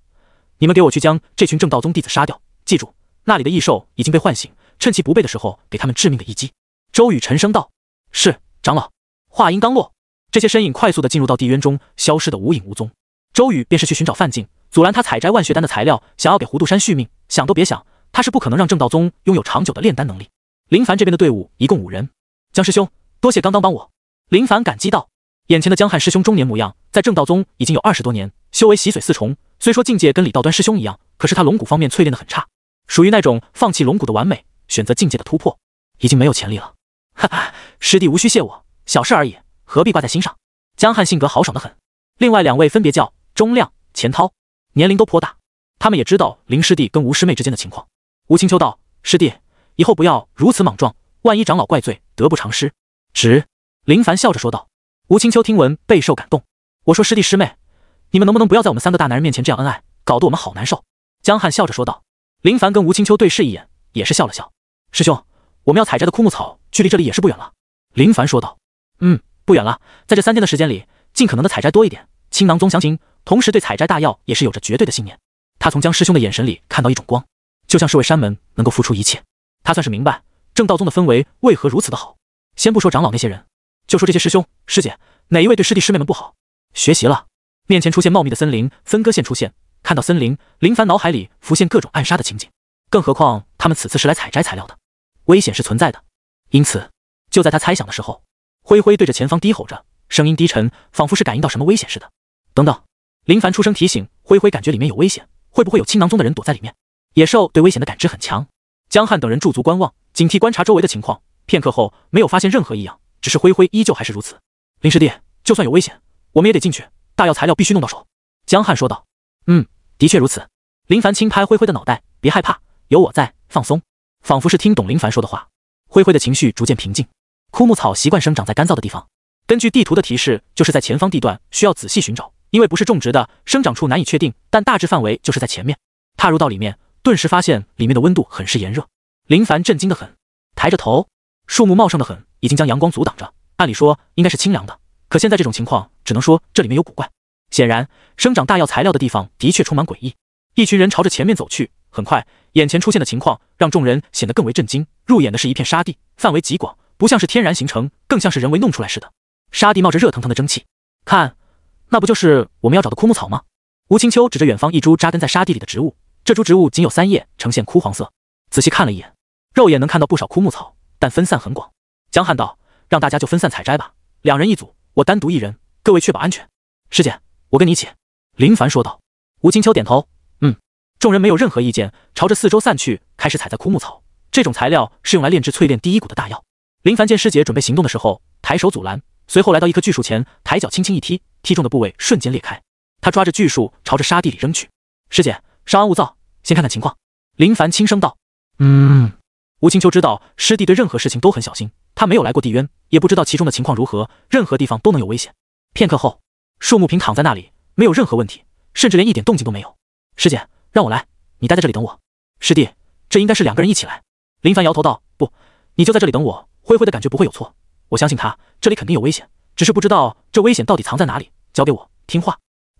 你们给我去将这群正道宗弟子杀掉，记住，那里的异兽已经被唤醒，趁其不备的时候给他们致命的一击。周宇沉声道。是，长老。话音刚落，这些身影快速的进入到地渊中，消失的无影无踪。周宇便是去寻找范进，阻拦他采摘万血丹的材料，想要给胡杜山续命。想都别想，他是不可能让正道宗拥有长久的炼丹能力。林凡这边的队伍一共5人。江师兄，多谢刚刚帮我。林凡感激道。眼前的江汉师兄中年模样，在正道宗已经有20多年，修为洗髓4重，虽说境界跟李道端师兄一样，可是他龙骨方面淬炼得很差，属于那种放弃龙骨的完美，选择境界的突破，已经没有潜力了。哈哈，师弟无需谢我，小事而已，何必挂在心上。江汉性格豪爽得很。另外2位分别叫钟亮、钱涛，年龄都颇大，他们也知道林师弟跟吴师妹之间的情况。吴青秋道：师弟，以后不要如此莽撞，万一长老怪罪，得不偿失。直。林凡笑着说道。吴青秋听闻备受感动，我说师弟师妹，你们能不能不要在我们3个大男人面前这样恩爱，搞得我们好难受。江汉笑着说道。林凡跟吴青秋对视一眼，也是笑了笑。师兄，我们要采摘的枯木草距离这里也是不远了。林凡说道。不远了，在这3天的时间里，尽可能的采摘多一点。青囊宗详情，同时对采摘大药也是有着绝对的信念。他从江师兄的眼神里看到一种光，就像是为山门能够付出一切。他算是明白正道宗的氛围为何如此的好。先不说长老那些人，就说这些师兄师姐，哪一位对师弟师妹们不好？学习了。面前出现茂密的森林，分割线出现，看到森林，林凡脑海里浮现各种暗杀的情景。更何况他们此次是来采摘材料的，危险是存在的。因此，就在他猜想的时候，灰灰对着前方低吼着，声音低沉，仿佛是感应到什么危险似的。等等！林凡出声提醒灰灰，感觉里面有危险，会不会有青囊宗的人躲在里面？野兽对危险的感知很强。江汉等人驻足观望，警惕观察周围的情况。片刻后，没有发现任何异样，只是灰灰依旧还是如此。林师弟，就算有危险，我们也得进去，大药材料必须弄到手。江汉说道。的确如此。林凡轻拍灰灰的脑袋，别害怕，有我在，放松。仿佛是听懂林凡说的话，灰灰的情绪逐渐平静。枯木草习惯生长在干燥的地方，根据地图的提示，就是在前方地段，需要仔细寻找，因为不是种植的，生长处难以确定，但大致范围就是在前面。踏入到里面，顿时发现里面的温度很是炎热。林凡震惊得很，抬着头，树木茂盛得很，已经将阳光阻挡着，按理说应该是清凉的，可现在这种情况，只能说这里面有古怪。显然，生长大药材料的地方的确充满诡异。一群人朝着前面走去，很快，眼前出现的情况让众人显得更为震惊。入眼的是一片沙地，范围极广，不像是天然形成，更像是人为弄出来似的。沙地冒着热腾腾的蒸汽，看，那不就是我们要找的枯木草吗？吴青秋指着远方一株扎根在沙地里的植物，这株植物仅有3叶，呈现枯黄色。仔细看了一眼，肉眼能看到不少枯木草，但分散很广。江汉道：“让大家就分散采摘吧，2人一组，我单独1人，各位确保安全。”师姐，我跟你一起。”林凡说道。吴青秋点头，众人没有任何意见，朝着4周散去，开始采摘枯木草。这种材料是用来炼制淬炼第1股的大药。林凡见师姐准备行动的时候，抬手阻拦，随后来到一棵巨树前，抬脚轻轻一踢，踢中的部位瞬间裂开。他抓着巨树朝着沙地里扔去。师姐，稍安勿躁，先看看情况。林凡轻声道。吴青秋知道师弟对任何事情都很小心，他没有来过地渊，也不知道其中的情况如何，任何地方都能有危险。片刻后，树木平躺在那里，没有任何问题，甚至连一点动静都没有。师姐，让我来，你待在这里等我。师弟，这应该是2个人一起来。林凡摇头道，不，你就在这里等我，灰灰的感觉不会有错。我相信他，这里肯定有危险，只是不知道这危险到底藏在哪里，交给我，听话。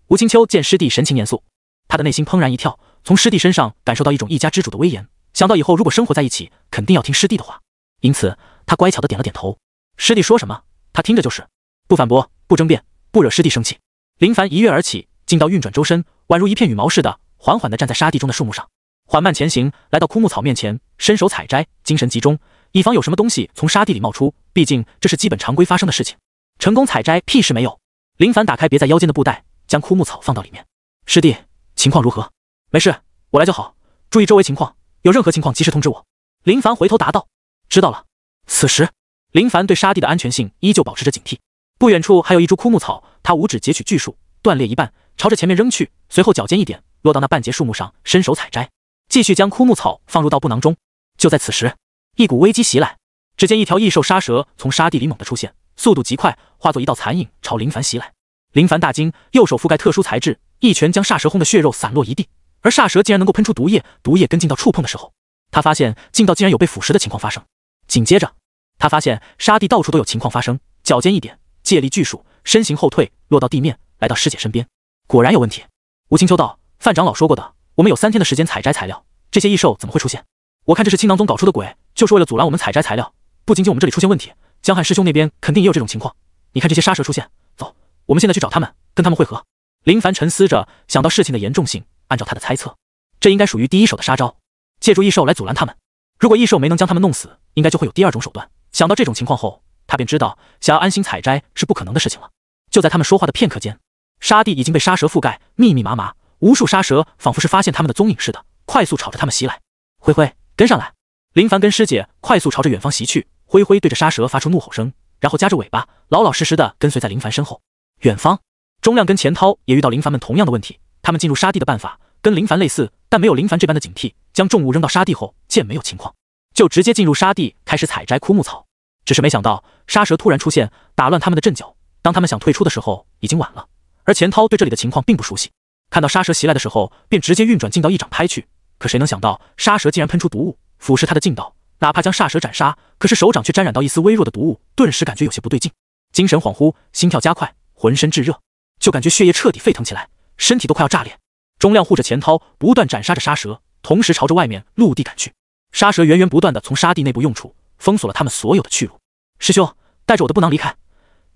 吴青秋见师弟神情严肃，他的内心怦然一跳，从师弟身上感受到一种一家之主的威严，想到以后如果生活在一起，肯定要听师弟的话，因此他乖巧的点了点头。师弟说什么，他听着就是，不反驳，不争辩，不惹师弟生气。林凡一跃而起，劲道运转周身，宛如一片羽毛似的，缓缓地站在沙地中的树木上，缓慢前行，来到枯木草面前，伸手采摘，精神集中，以防有什么东西从沙地里冒出，毕竟这是基本常规发生的事情。成功采摘，屁事没有。林凡打开别在腰间的布袋，将枯木草放到里面。师弟，情况如何？没事，我来就好，注意周围情况，有任何情况及时通知我。林凡回头答道。知道了。此时，林凡对沙地的安全性依旧保持着警惕。不远处还有一株枯木草，他五指截取巨树，断裂一半，朝着前面扔去，随后脚尖一点，落到那半截树木上，伸手采摘，继续将枯木草放入到布囊中。就在此时，一股危机袭来，只见一条异兽沙蛇从沙地里猛地出现，速度极快，化作一道残影朝林凡袭来。林凡大惊，右手覆盖特殊材质，一拳将煞蛇轰的血肉散落一地，而煞蛇竟然能够喷出毒液，毒液跟劲道触碰的时候，他发现劲道竟然有被腐蚀的情况发生。紧接着，他发现沙地到处都有情况发生，脚尖一点，借力巨树，身形后退，落到地面，来到师姐身边。果然有问题。吴青秋道，范长老说过的，我们有3天的时间采摘材料，这些异兽怎么会出现？我看这是青囊宗搞出的鬼，就是为了阻拦我们采摘材料。不仅仅我们这里出现问题，江汉师兄那边肯定也有这种情况。你看这些沙蛇出现，走，我们现在去找他们，跟他们会合。林凡沉思着，想到事情的严重性，按照他的猜测，这应该属于第一手的杀招，借助异兽来阻拦他们。如果异兽没能将他们弄死，应该就会有第2种手段。想到这种情况后，他便知道想要安心采摘是不可能的事情了。就在他们说话的片刻间，沙地已经被沙蛇覆盖，密密麻麻，无数沙蛇仿佛是发现他们的踪影似的，快速朝着他们袭来。灰灰，跟上来！林凡跟师姐快速朝着远方袭去，灰灰对着沙蛇发出怒吼声，然后夹着尾巴，老老实实的跟随在林凡身后。远方，钟亮跟钱涛也遇到林凡们同样的问题，他们进入沙地的办法跟林凡类似，但没有林凡这般的警惕，将重物扔到沙地后，见没有情况，就直接进入沙地开始采摘枯木草。只是没想到沙蛇突然出现，打乱他们的阵脚，当他们想退出的时候，已经晚了。而钱涛对这里的情况并不熟悉，看到沙蛇袭来的时候，便直接运转劲道一掌拍去。可谁能想到，沙蛇竟然喷出毒物，腐蚀他的劲道，哪怕将煞蛇斩杀，可是手掌却沾染到一丝微弱的毒物，顿时感觉有些不对劲，精神恍惚，心跳加快，浑身炙热，就感觉血液彻底沸腾起来，身体都快要炸裂。钟亮护着钱涛，不断斩杀着沙蛇，同时朝着外面陆地赶去。沙蛇源源不断的从沙地内部用处，封锁了他们所有的去路。师兄，带着我的布囊离开，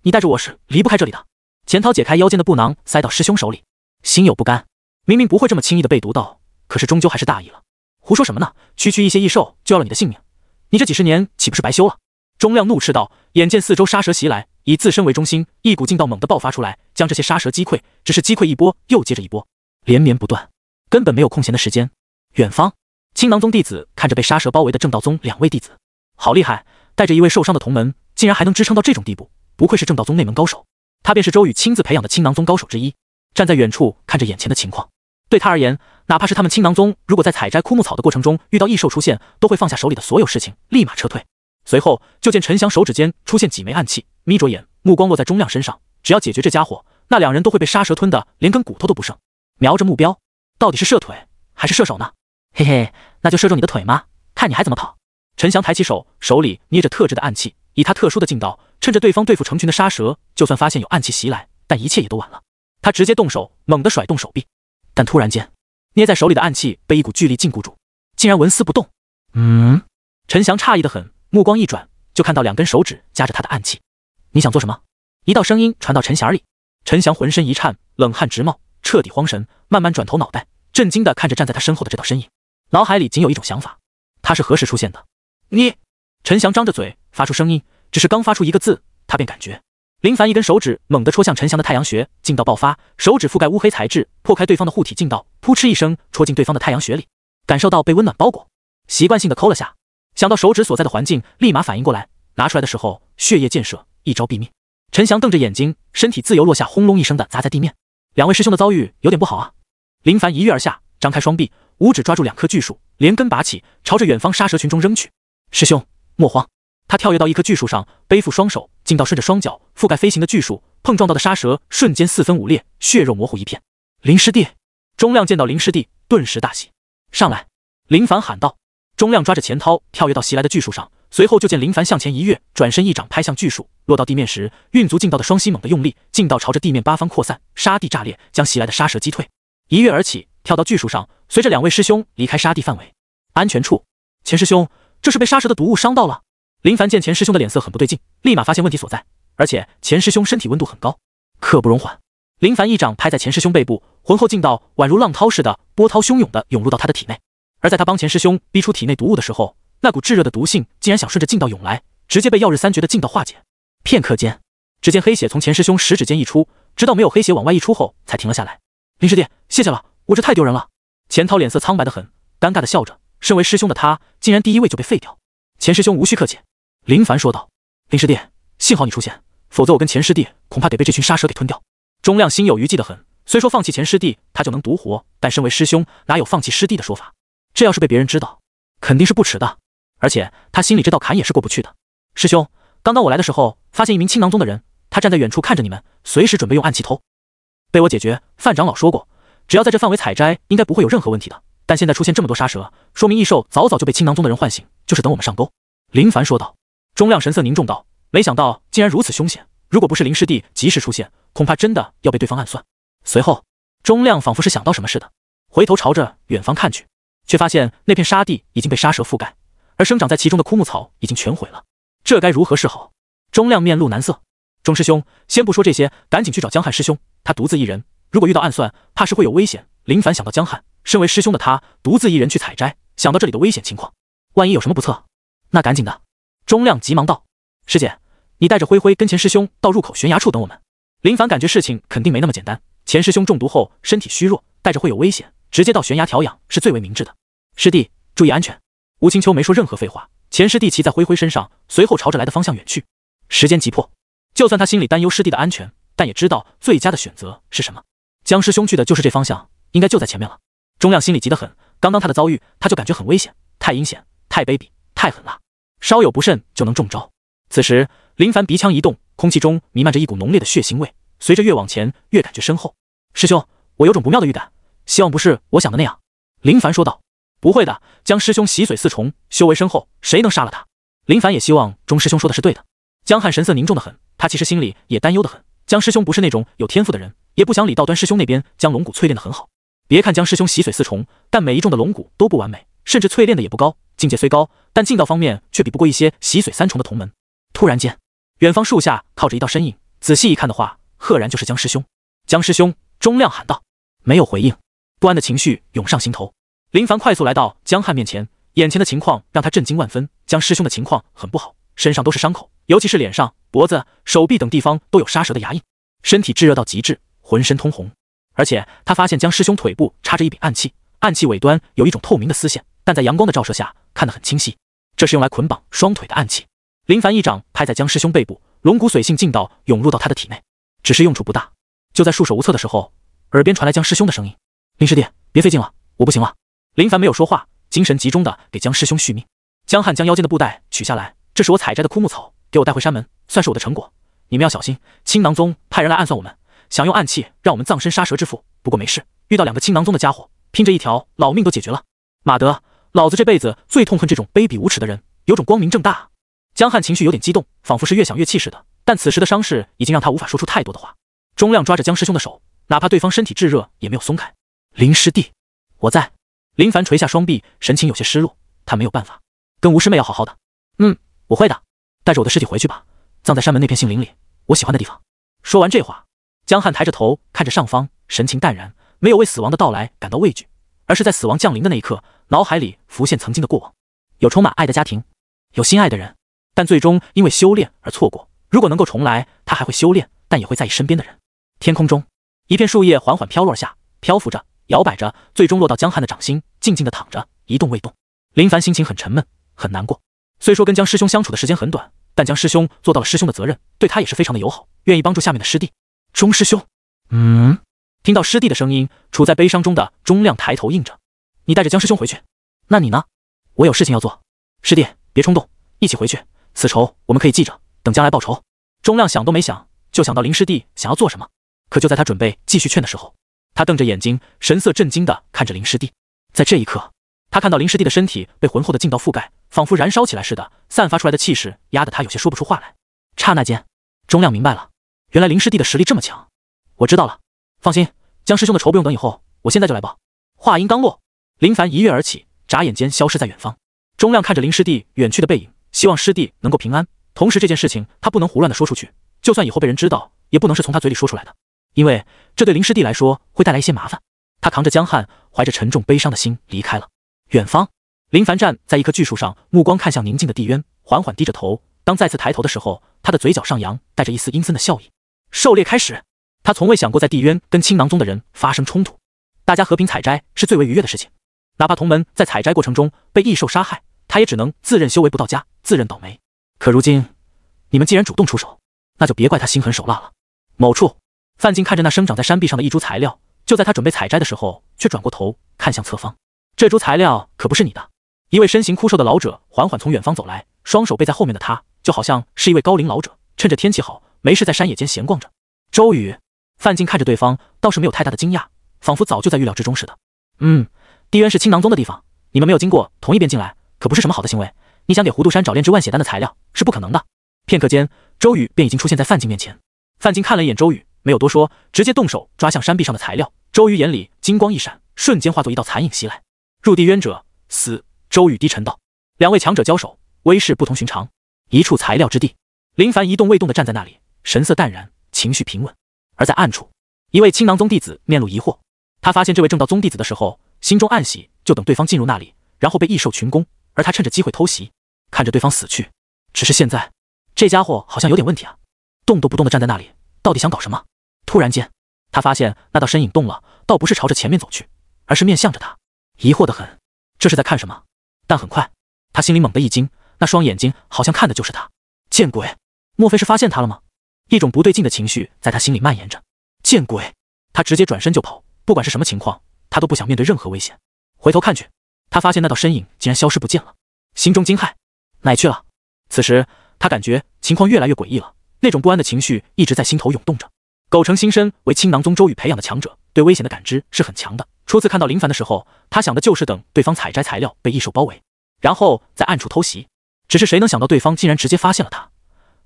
你带着我是离不开这里的。钱涛解开腰间的布囊，塞到师兄手里，心有不甘。明明不会这么轻易的被毒到，可是终究还是大意了。胡说什么呢？区区一些异兽就要了你的性命，你这几十年岂不是白修了？钟亮怒斥道。眼见4周沙蛇袭来，以自身为中心，一股劲道猛地爆发出来，将这些沙蛇击溃。只是击溃一波又接着一波，连绵不断，根本没有空闲的时间。远方，青囊宗弟子看着被沙蛇包围的正道宗2位弟子，好厉害，带着一位受伤的同门，竟然还能支撑到这种地步，不愧是正道宗内门高手。他便是周宇亲自培养的青囊宗高手之一，站在远处看着眼前的情况。对他而言，哪怕是他们青囊宗如果在采摘枯木草的过程中遇到异兽出现，都会放下手里的所有事情，立马撤退。随后就见陈翔手指间出现几枚暗器，眯着眼，目光落在钟亮身上，只要解决这家伙，那2人都会被沙蛇吞的连根骨头都不剩。瞄着目标，到底是射腿还是射手呢？嘿嘿，那就射中你的腿吗？看你还怎么跑！陈翔抬起手，手里捏着特制的暗器，以他特殊的劲道，趁着对方对付成群的杀蛇，就算发现有暗器袭来，但一切也都晚了。他直接动手，猛地甩动手臂，但突然间，捏在手里的暗器被一股巨力禁锢住，竟然纹丝不动。陈翔诧异的很，目光一转，就看到2根手指夹着他的暗器。你想做什么？一道声音传到陈翔耳里。陈翔浑身一颤，冷汗直冒，彻底慌神，慢慢转头脑袋，震惊地看着站在他身后的这道身影，脑海里仅有一种想法：他是何时出现的？你！陈翔张着嘴发出声音，只是刚发出一个字，他便感觉林凡一根手指猛地戳向陈翔的太阳穴，劲道爆发，手指覆盖乌黑材质，破开对方的护体劲道，扑哧一声戳进对方的太阳穴里，感受到被温暖包裹，习惯性的抠了下，想到手指所在的环境，立马反应过来，拿出来的时候血液溅射，一招毙命。陈翔瞪着眼睛，身体自由落下，轰隆一声的砸在地面。2位师兄的遭遇有点不好啊！林凡一跃而下，张开双臂，五指抓住2棵巨树，连根拔起，朝着远方杀蛇群中扔去。师兄莫慌！他跳跃到一棵巨树上，背负双手，劲道顺着双脚覆盖飞行的巨树，碰撞到的杀蛇瞬间4分5裂，血肉模糊一片。林师弟！钟亮见到林师弟，顿时大喜。上来！林凡喊道。钟亮抓着钱涛跳跃到袭来的巨树上，随后就见林凡向前一跃，转身一掌拍向巨树，落到地面时，运足劲道的双膝猛地用力，劲道朝着地面8方扩散，沙地炸裂，将袭来的杀蛇击退。一跃而起，跳到巨树上，随着2位师兄离开沙地范围。安全处，钱师兄，这是被杀蛇的毒物伤到了。林凡见钱师兄的脸色很不对劲，立马发现问题所在，而且钱师兄身体温度很高，刻不容缓。林凡一掌拍在钱师兄背部，浑厚劲道宛如浪涛似的波涛汹涌地涌入到他的体内。而在他帮钱师兄逼出体内毒物的时候，那股炙热的毒性竟然想顺着劲道涌来，直接被曜日3诀的劲道化解。片刻间，只见黑血从钱师兄食指间溢出，直到没有黑血往外溢出后才停了下来。林师弟，谢谢了，我这太丢人了。钱涛脸色苍白的很，尴尬的笑着，身为师兄的他竟然第一位就被废掉。钱师兄无需客气，林凡说道。林师弟，幸好你出现，否则我跟钱师弟恐怕得被这群杀蛇给吞掉。钟亮心有余悸的很，虽说放弃钱师弟他就能独活，但身为师兄哪有放弃师弟的说法？这要是被别人知道，肯定是不耻的，而且他心里这道坎也是过不去的。师兄，刚刚我来的时候，发现一名青囊宗的人，他站在远处看着你们，随时准备用暗器偷。被我解决，范长老说过，只要在这范围采摘，应该不会有任何问题的。但现在出现这么多杀蛇，说明异兽早早就被青囊宗的人唤醒，就是等我们上钩。林凡说道。钟亮神色凝重道，没想到竟然如此凶险，如果不是林师弟及时出现，恐怕真的要被对方暗算。随后，钟亮仿佛是想到什么似的，回头朝着远方看去，却发现那片沙地已经被杀蛇覆盖，而生长在其中的枯木草已经全毁了。这该如何是好？钟亮面露难色。钟师兄，先不说这些，赶紧去找江汉师兄，他独自一人，如果遇到暗算，怕是会有危险。林凡想到江汉，身为师兄的他，独自一人去采摘，想到这里的危险情况，万一有什么不测，那赶紧的。钟亮急忙道：师姐，你带着灰灰跟钱师兄到入口悬崖处等我们。林凡感觉事情肯定没那么简单，钱师兄中毒后身体虚弱，带着会有危险，直接到悬崖调养是最为明智的。师弟注意安全。吴青秋没说任何废话，钱师弟骑在灰灰身上，随后朝着来的方向远去。时间急迫，就算他心里担忧师弟的安全，但也知道最佳的选择是什么。江师兄去的就是这方向，应该就在前面了。钟亮心里急得很，刚刚他的遭遇，他就感觉很危险，太阴险，太卑鄙，太狠了，稍有不慎就能中招。此时林凡鼻腔一动，空气中弥漫着一股浓烈的血腥味，随着越往前越感觉深厚。师兄，我有种不妙的预感，希望不是我想的那样。林凡说道。不会的，江师兄洗髓4重，修为深厚，谁能杀了他？林凡也希望钟师兄说的是对的。江汉神色凝重的很，他其实心里也担忧的很。江师兄不是那种有天赋的人，也不想李道端师兄那边将龙骨淬炼的很好。别看江师兄洗髓4重，但每一重的龙骨都不完美，甚至淬炼的也不高，境界虽高，但劲道方面却比不过一些洗髓3重的同门。突然间，远方树下靠着一道身影，仔细一看的话，赫然就是江师兄。江师兄，钟亮喊道。没有回应，不安的情绪涌上心头。林凡快速来到江汉面前，眼前的情况让他震惊万分。江师兄的情况很不好，身上都是伤口，尤其是脸上、脖子、手臂等地方都有杀蛇的牙印，身体炙热到极致，浑身通红。而且他发现江师兄腿部插着一柄暗器，暗器尾端有一种透明的丝线，但在阳光的照射下看得很清晰，这是用来捆绑双腿的暗器。林凡一掌拍在江师兄背部，龙骨髓性劲道涌入到他的体内，只是用处不大。就在束手无策的时候，耳边传来江师兄的声音：林师弟，别费劲了，我不行了。林凡没有说话，精神集中的给江师兄续命。江汉将腰间的布带取下来，这是我采摘的枯木草，给我带回山门，算是我的成果。你们要小心，青囊宗派人来暗算我们，想用暗器让我们葬身杀蛇之腹。不过没事，遇到2个青囊宗的家伙，拼着一条老命都解决了。马德，老子这辈子最痛恨这种卑鄙无耻的人，有种光明正大。江汉情绪有点激动，仿佛是越想越气似的，但此时的伤势已经让他无法说出太多的话。钟亮抓着江师兄的手，哪怕对方身体炙热，也没有松开。林师弟，我在。林凡垂下双臂，神情有些失落。他没有办法，跟吴师妹要好好的。我会的，带着我的尸体回去吧，葬在山门那片杏林里，我喜欢的地方。说完这话，江汉抬着头看着上方，神情淡然，没有为死亡的到来感到畏惧，而是在死亡降临的那一刻，脑海里浮现曾经的过往，有充满爱的家庭，有心爱的人，但最终因为修炼而错过。如果能够重来，他还会修炼，但也会在意身边的人。天空中，一片树叶缓缓飘落下，漂浮着，摇摆着，最终落到江汉的掌心，静静地躺着，一动未动。林凡心情很沉闷，很难过。虽说跟江师兄相处的时间很短，但江师兄做到了师兄的责任，对他也是非常的友好，愿意帮助下面的师弟。钟师兄，听到师弟的声音，处在悲伤中的钟亮抬头应着：“你带着江师兄回去，那你呢？我有事情要做。师弟，别冲动，一起回去，此仇我们可以记着，等将来报仇。”钟亮想都没想，就想到林师弟想要做什么。可就在他准备继续劝的时候，他瞪着眼睛，神色震惊地看着林师弟。在这一刻，他看到林师弟的身体被浑厚的劲道覆盖，仿佛燃烧起来似的，散发出来的气势压得他有些说不出话来。刹那间，钟亮明白了，原来林师弟的实力这么强。我知道了，放心，江师兄的仇不用等以后，我现在就来报。话音刚落，林凡一跃而起，眨眼间消失在远方。钟亮看着林师弟远去的背影，希望师弟能够平安。同时这件事情他不能胡乱的说出去，就算以后被人知道，也不能是从他嘴里说出来的，因为这对林师弟来说会带来一些麻烦。他扛着江汉，怀着沉重悲伤的心离开了。远方，林凡站在一棵巨树上，目光看向宁静的地渊，缓缓低着头。当再次抬头的时候，他的嘴角上扬，带着一丝阴森的笑意。狩猎开始，他从未想过在地渊跟青囊宗的人发生冲突，大家和平采摘是最为愉悦的事情。哪怕同门在采摘过程中被异兽杀害，他也只能自认修为不到家，自认倒霉。可如今，你们既然主动出手，那就别怪他心狠手辣了。某处，范进看着那生长在山壁上的一株材料，就在他准备采摘的时候，却转过头看向侧方。这株材料可不是你的。一位身形枯瘦的老者缓缓从远方走来，双手背在后面的他，就好像是一位高龄老者，趁着天气好，没事在山野间闲逛着。周宇，范进看着对方，倒是没有太大的惊讶，仿佛早就在预料之中似的。地渊是青囊宗的地方，你们没有经过同一边进来，可不是什么好的行为。你想给糊涂山找炼制万血丹的材料，是不可能的。片刻间，周宇便已经出现在范进面前。范进看了一眼周宇，没有多说，直接动手抓向山壁上的材料。周宇眼里金光一闪，瞬间化作一道残影袭来。入地渊者死。周宇低沉道。两位强者交手，威势不同寻常。一处材料之地，林凡一动未动地站在那里，神色淡然，情绪平稳。而在暗处，一位青囊宗弟子面露疑惑。他发现这位正道宗弟子的时候，心中暗喜，就等对方进入那里，然后被异兽群攻，而他趁着机会偷袭，看着对方死去。只是现在，这家伙好像有点问题啊，动都不动地站在那里，到底想搞什么？突然间，他发现那道身影动了，倒不是朝着前面走去，而是面向着他，疑惑得很，这是在看什么？但很快，他心里猛地一惊，那双眼睛好像看的就是他。见鬼！莫非是发现他了吗？一种不对劲的情绪在他心里蔓延着。见鬼！他直接转身就跑，不管是什么情况，他都不想面对任何危险。回头看去，他发现那道身影竟然消失不见了，心中惊骇，哪去了？此时他感觉情况越来越诡异了，那种不安的情绪一直在心头涌动着。苟成新身为青囊宗周宇培养的强者，对危险的感知是很强的。初次看到林凡的时候，他想的就是等对方采摘材料被异兽包围，然后在暗处偷袭。只是谁能想到对方竟然直接发现了他，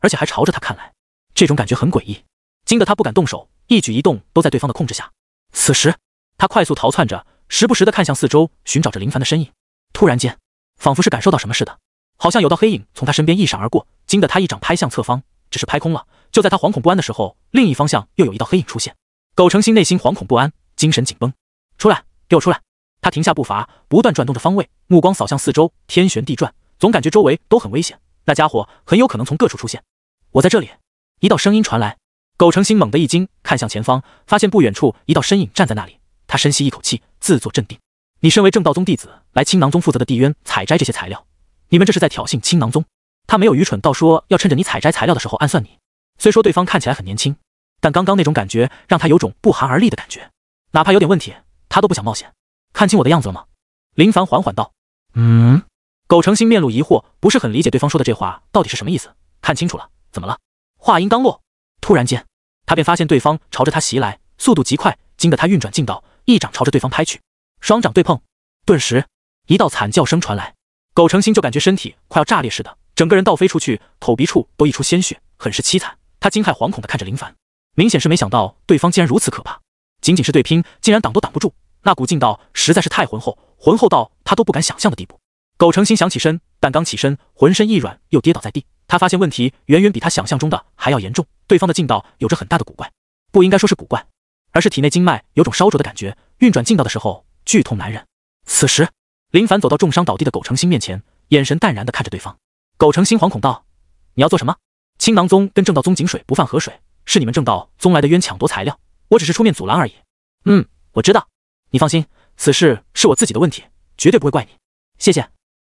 而且还朝着他看来，这种感觉很诡异，惊得他不敢动手，一举一动都在对方的控制下。此时，他快速逃窜着，时不时地看向四周，寻找着林凡的身影。突然间，仿佛是感受到什么似的，好像有道黑影从他身边一闪而过，惊得他一掌拍向侧方，只是拍空了。就在他惶恐不安的时候，另一方向又有一道黑影出现。苟成新内心惶恐不安，精神紧绷。出来，给我出来！他停下步伐，不断转动着方位，目光扫向四周，天旋地转，总感觉周围都很危险。那家伙很有可能从各处出现。我在这里！一道声音传来。苟成新猛地一惊，看向前方，发现不远处一道身影站在那里。他深吸一口气，自作镇定。你身为正道宗弟子，来青囊宗负责的地渊采摘这些材料，你们这是在挑衅青囊宗。他没有愚蠢到说要趁着你采摘材料的时候暗算你。虽说对方看起来很年轻，但刚刚那种感觉让他有种不寒而栗的感觉，哪怕有点问题，他都不想冒险。看清我的样子了吗？林凡缓缓道。苟成新面露疑惑，不是很理解对方说的这话到底是什么意思。看清楚了，怎么了？话音刚落，突然间，他便发现对方朝着他袭来，速度极快，惊得他运转劲道，一掌朝着对方拍去。双掌对碰，顿时，一道惨叫声传来，苟成星就感觉身体快要炸裂似的，整个人倒飞出去，口鼻处都溢出鲜血，很是凄惨。他惊骇惶恐地看着林凡，明显是没想到对方竟然如此可怕，仅仅是对拼，竟然挡都挡不住，那股劲道实在是太浑厚，浑厚到他都不敢想象的地步。苟成星想起身，但刚起身，浑身一软，又跌倒在地。他发现问题远远比他想象中的还要严重，对方的劲道有着很大的古怪，不应该说是古怪，而是体内经脉有种烧灼的感觉，运转劲道的时候剧痛难忍。此时，林凡走到重伤倒地的苟成星面前，眼神淡然地看着对方。苟成星惶恐道：“你要做什么？青囊宗跟正道宗井水不犯河水，是你们正道宗来的冤抢夺材料，我只是出面阻拦而已。”我知道，你放心，此事是我自己的问题，绝对不会怪你。谢谢。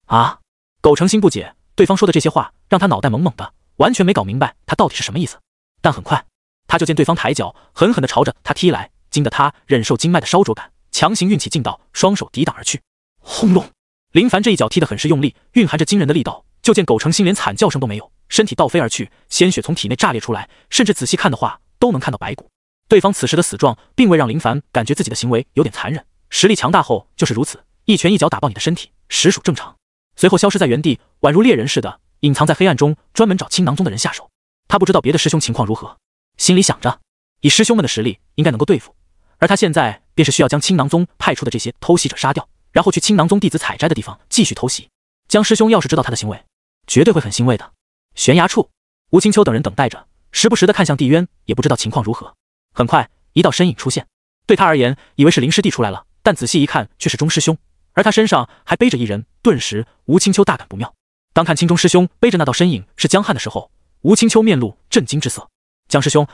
啊！苟成星不解，对方说的这些话让他脑袋懵懵的，完全没搞明白他到底是什么意思。但很快，他就见对方抬脚，狠狠地朝着他踢来，惊得他忍受经脉的烧灼感，强行运起劲道，双手抵挡而去。轰隆！林凡这一脚踢得很是用力，蕴含着惊人的力道。就见苟成星连惨叫声都没有，身体倒飞而去，鲜血从体内炸裂出来，甚至仔细看的话都能看到白骨。对方此时的死状，并未让林凡感觉自己的行为有点残忍，实力强大后就是如此，一拳一脚打爆你的身体，实属正常。随后消失在原地，宛如猎人似的隐藏在黑暗中，专门找青囊宗的人下手。他不知道别的师兄情况如何，心里想着，以师兄们的实力应该能够对付，而他现在便是需要将青囊宗派出的这些偷袭者杀掉，然后去青囊宗弟子采摘的地方继续偷袭。江师兄要是知道他的行为，绝对会很欣慰的。悬崖处，吴青秋等人等待着，时不时地看向地渊，也不知道情况如何。很快，一道身影出现，对他而言，以为是林师弟出来了，但仔细一看，却是钟师兄，而他身上还背着一人。顿时，吴青秋大感不妙。当看清钟师兄背着那道身影是江汉的时候，吴青秋面露震惊之色。江师兄，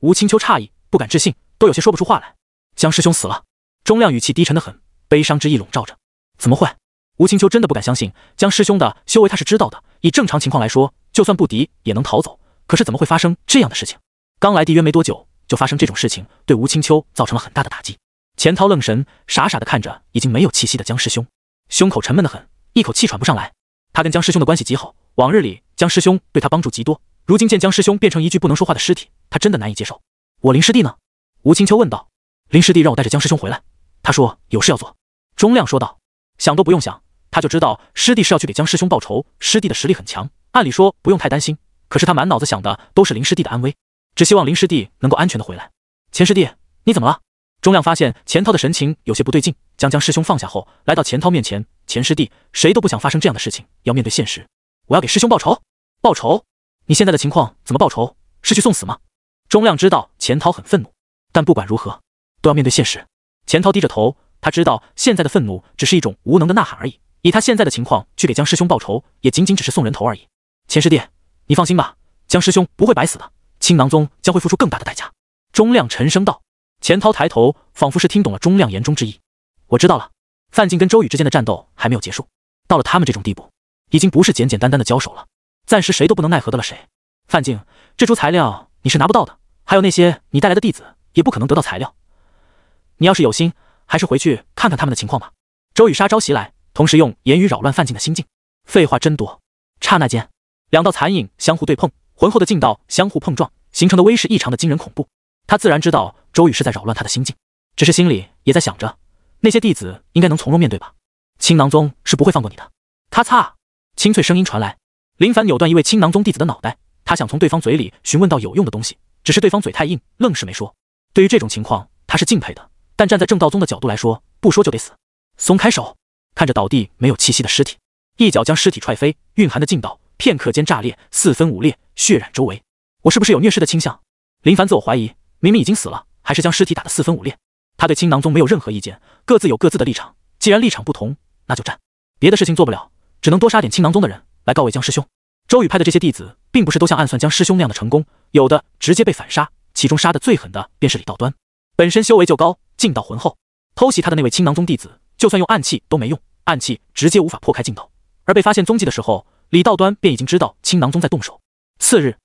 吴青秋诧异，不敢置信，都有些说不出话来。江师兄死了。钟亮语气低沉得很，悲伤之意笼罩着。怎么会？吴青秋真的不敢相信，江师兄的修为他是知道的，以正常情况来说，就算不敌也能逃走，可是怎么会发生这样的事情？刚来地渊没多久，就发生这种事情，对吴青秋造成了很大的打击。钱涛愣神，傻傻地看着已经没有气息的江师兄，胸口沉闷得很，一口气喘不上来。他跟江师兄的关系极好，往日里江师兄对他帮助极多，如今见江师兄变成一具不能说话的尸体，他真的难以接受。我林师弟呢？吴青秋问道。林师弟让我带着江师兄回来，他说有事要做。钟亮说道。想都不用想，他就知道师弟是要去给江师兄报仇，师弟的实力很强，按理说不用太担心，可是他满脑子想的都是林师弟的安危，只希望林师弟能够安全的回来。钱师弟，你怎么了？钟亮发现钱涛的神情有些不对劲，将江师兄放下后，来到钱涛面前。钱师弟，谁都不想发生这样的事情，要面对现实。我要给师兄报仇。报仇？你现在的情况怎么报仇？是去送死吗？钟亮知道钱涛很愤怒，但不管如何，都要面对现实。钱涛低着头，他知道现在的愤怒只是一种无能的呐喊而已，以他现在的情况去给江师兄报仇，也仅仅只是送人头而已。钱师弟，你放心吧，江师兄不会白死的，青囊宗将会付出更大的代价。钟亮沉声道。钱涛抬头，仿佛是听懂了钟亮言中之意。我知道了，范进跟周宇之间的战斗还没有结束，到了他们这种地步，已经不是简简单单的交手了，暂时谁都不能奈何得了谁。范进，这株材料你是拿不到的，还有那些你带来的弟子也不可能得到材料。你要是有心，还是回去看看他们的情况吧。周宇杀招袭来，同时用言语扰乱范进的心境。废话真多。刹那间，两道残影相互对碰，浑厚的劲道相互碰撞，形成的威势异常的惊人恐怖。他自然知道周宇是在扰乱他的心境，只是心里也在想着，那些弟子应该能从容面对吧。青囊宗是不会放过你的。咔嚓，清脆声音传来，林凡扭断一位青囊宗弟子的脑袋，他想从对方嘴里询问到有用的东西，只是对方嘴太硬，愣是没说。对于这种情况，他是敬佩的，但站在正道宗的角度来说，不说就得死。松开手，看着倒地没有气息的尸体，一脚将尸体踹飞，蕴含的劲道片刻间炸裂，四分五裂，血染周围。我是不是有虐尸的倾向？林凡自我怀疑，明明已经死了，还是将尸体打得四分五裂。他对青囊宗没有任何意见，各自有各自的立场，既然立场不同，那就战。别的事情做不了，只能多杀点青囊宗的人来告慰江师兄。周宇派的这些弟子，并不是都像暗算江师兄那样的成功，有的直接被反杀，其中杀得最狠的便是李道端，本身修为就高，劲道浑厚，偷袭他的那位青囊宗弟子，就算用暗器都没用，暗器直接无法破开劲道。而被发现踪迹的时候，李道端便已经知道青囊宗在动手。次日，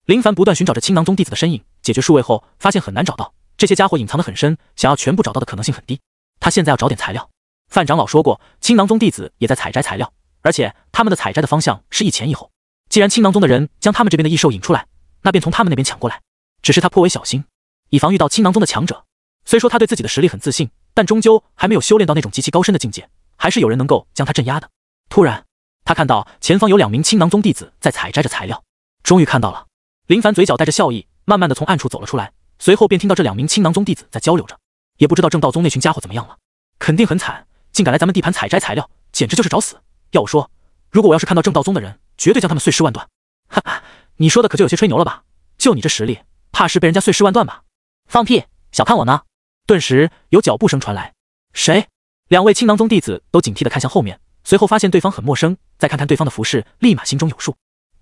林凡不断寻找着青囊宗弟子的身影，解决数位后，发现很难找到，这些家伙隐藏得很深，想要全部找到的可能性很低。他现在要找点材料。范长老说过，青囊宗弟子也在采摘材料，而且他们的采摘的方向是一前一后。既然青囊宗的人将他们这边的异兽引出来，那便从他们那边抢过来。只是他颇为小心，以防遇到青囊宗的强者。虽说他对自己的实力很自信，但终究还没有修炼到那种极其高深的境界，还是有人能够将他镇压的。突然，他看到前方有2名青囊宗弟子在采摘着材料，终于看到了。林凡嘴角带着笑意，慢慢的从暗处走了出来，随后便听到这2名青囊宗弟子在交流着，也不知道正道宗那群家伙怎么样了，肯定很惨，竟敢来咱们地盘采摘材料，简直就是找死。要我说，如果我要是看到正道宗的人，绝对将他们碎尸万段。哈哈，你说的可就有些吹牛了吧？就你这实力，怕是被人家碎尸万段吧？放屁，小看我呢！顿时有脚步声传来，谁？2位青囊宗弟子都警惕地看向后面，随后发现对方很陌生，再看看对方的服饰，立马心中有数。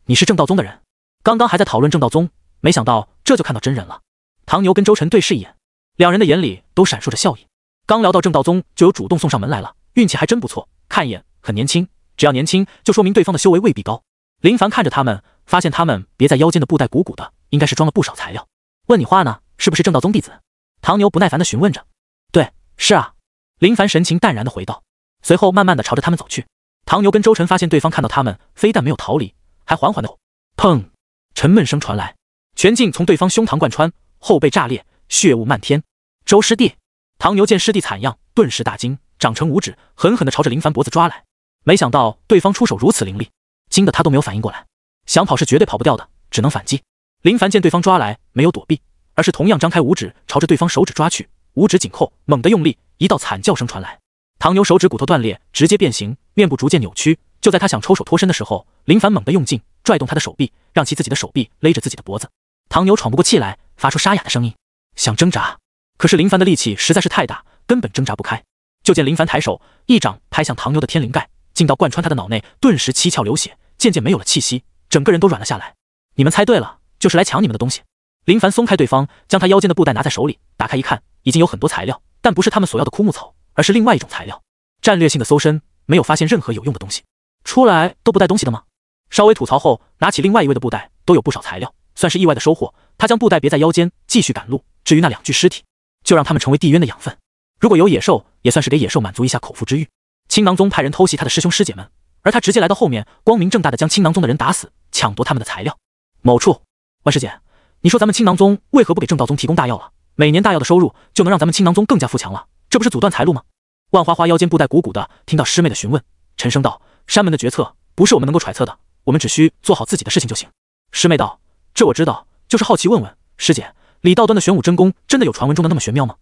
你是正道宗的人？刚刚还在讨论正道宗，没想到这就看到真人了。唐牛跟周晨对视一眼，2人的眼里都闪烁着笑意。刚聊到正道宗，就有主动送上门来了，运气还真不错，看一眼很年轻，只要年轻，就说明对方的修为未必高。林凡看着他们，发现他们别在腰间的布袋鼓鼓的，应该是装了不少材料。问你话呢，是不是正道宗弟子？唐牛不耐烦地询问着。对，是啊。林凡神情淡然地回道，随后慢慢地朝着他们走去。唐牛跟周晨发现对方看到他们，非但没有逃离，还缓缓地砰，沉闷声传来，拳劲从对方胸膛贯穿，后背炸裂，血雾漫天。周师弟！唐牛见师弟惨样，顿时大惊，长成5指，狠狠地朝着林凡脖子抓来。没想到对方出手如此凌厉，惊得他都没有反应过来，想跑是绝对跑不掉的，只能反击。林凡见对方抓来，没有躲避，而是同样张开5指，朝着对方手指抓去，5指紧扣，猛地用力，一道惨叫声传来。唐牛手指骨头断裂，直接变形，面部逐渐扭曲。就在他想抽手脱身的时候，林凡猛地用劲拽动他的手臂，让其自己的手臂勒着自己的脖子。唐牛喘不过气来，发出沙哑的声音，想挣扎，可是林凡的力气实在是太大，根本挣扎不开。就见林凡抬手一掌拍向唐牛的天灵盖，劲道贯穿他的脑内，顿时七窍流血，渐渐没有了气息，整个人都软了下来。你们猜对了，就是来抢你们的东西。林凡松开对方，将他腰间的布袋拿在手里，打开一看，已经有很多材料，但不是他们所要的枯木草，而是另外一种材料。战略性的搜身，没有发现任何有用的东西。出来都不带东西的吗？稍微吐槽后，拿起另外一位的布袋，都有不少材料，算是意外的收获。他将布袋别在腰间，继续赶路。至于那2具尸体，就让他们成为地渊的养分。如果有野兽，也算是给野兽满足一下口腹之欲。青囊宗派人偷袭他的师兄师姐们，而他直接来到后面，光明正大的将青囊宗的人打死，抢夺他们的材料。某处，万师姐，你说咱们青囊宗为何不给正道宗提供大药了？每年大药的收入就能让咱们青囊宗更加富强了，这不是阻断财路吗？万花花腰间布袋鼓鼓的，听到师妹的询问，沉声道：山门的决策不是我们能够揣测的，我们只需做好自己的事情就行。师妹道：这我知道，就是好奇问问师姐，李道端的玄武真功真的有传闻中的那么玄妙吗？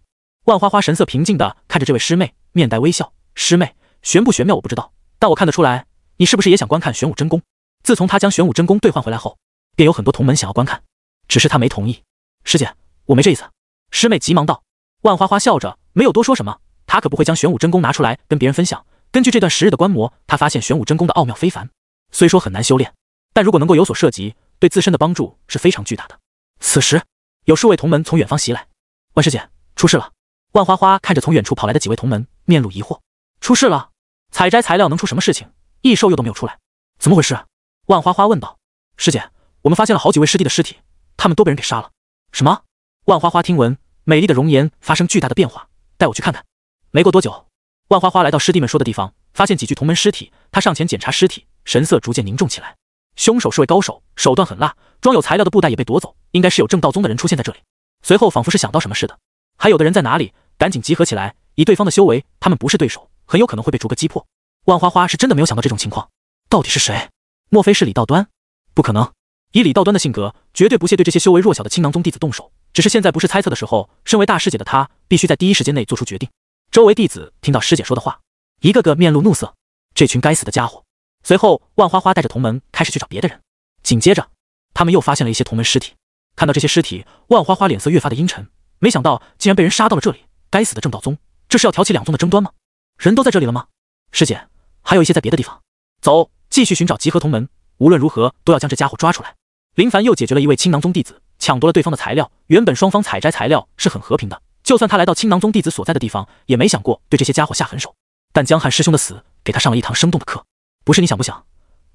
万花花神色平静的看着这位师妹，面带微笑。师妹，玄不玄妙我不知道，但我看得出来，你是不是也想观看玄武真功？自从他将玄武真功兑换回来后，便有很多同门想要观看，只是他没同意。师姐，我没这意思。师妹急忙道。万花花笑着，没有多说什么，他可不会将玄武真功拿出来跟别人分享。根据这段时日的观摩，他发现玄武真功的奥妙非凡，虽说很难修炼，但如果能够有所涉及，对自身的帮助是非常巨大的。此时，有数位同门从远方袭来。万师姐，出事了！万花花看着从远处跑来的几位同门，面露疑惑。出事了？采摘材料能出什么事情？异兽又都没有出来，怎么回事？万花花问道。师姐，我们发现了好几位师弟的尸体，他们都被人给杀了。什么？万花花听闻，美丽的容颜发生巨大的变化，带我去看看。没过多久，万花花来到师弟们说的地方，发现几具同门尸体，他上前检查尸体，神色逐渐凝重起来。凶手是位高手，手段很辣，装有材料的布袋也被夺走，应该是有正道宗的人出现在这里。随后仿佛是想到什么似的，还有的人在哪里？赶紧集合起来！以对方的修为，他们不是对手，很有可能会被逐个击破。万花花是真的没有想到这种情况，到底是谁？莫非是李道端？不可能，以李道端的性格，绝对不屑对这些修为弱小的青囊宗弟子动手。只是现在不是猜测的时候，身为大师姐的他，必须在第一时间内做出决定。周围弟子听到师姐说的话，一个个面露怒色，这群该死的家伙。随后，万花花带着同门开始去找别的人。紧接着，他们又发现了一些同门尸体。看到这些尸体，万花花脸色越发的阴沉，没想到竟然被人杀到了这里。该死的正道宗，这是要挑起两宗的争端吗？人都在这里了吗？师姐，还有一些在别的地方。走，继续寻找集合同门，无论如何都要将这家伙抓出来。林凡又解决了一位青囊宗弟子，抢夺了对方的材料。原本双方采摘材料是很和平的，就算他来到青囊宗弟子所在的地方，也没想过对这些家伙下狠手。但江汉师兄的死给他上了一堂生动的课，不是你想不想，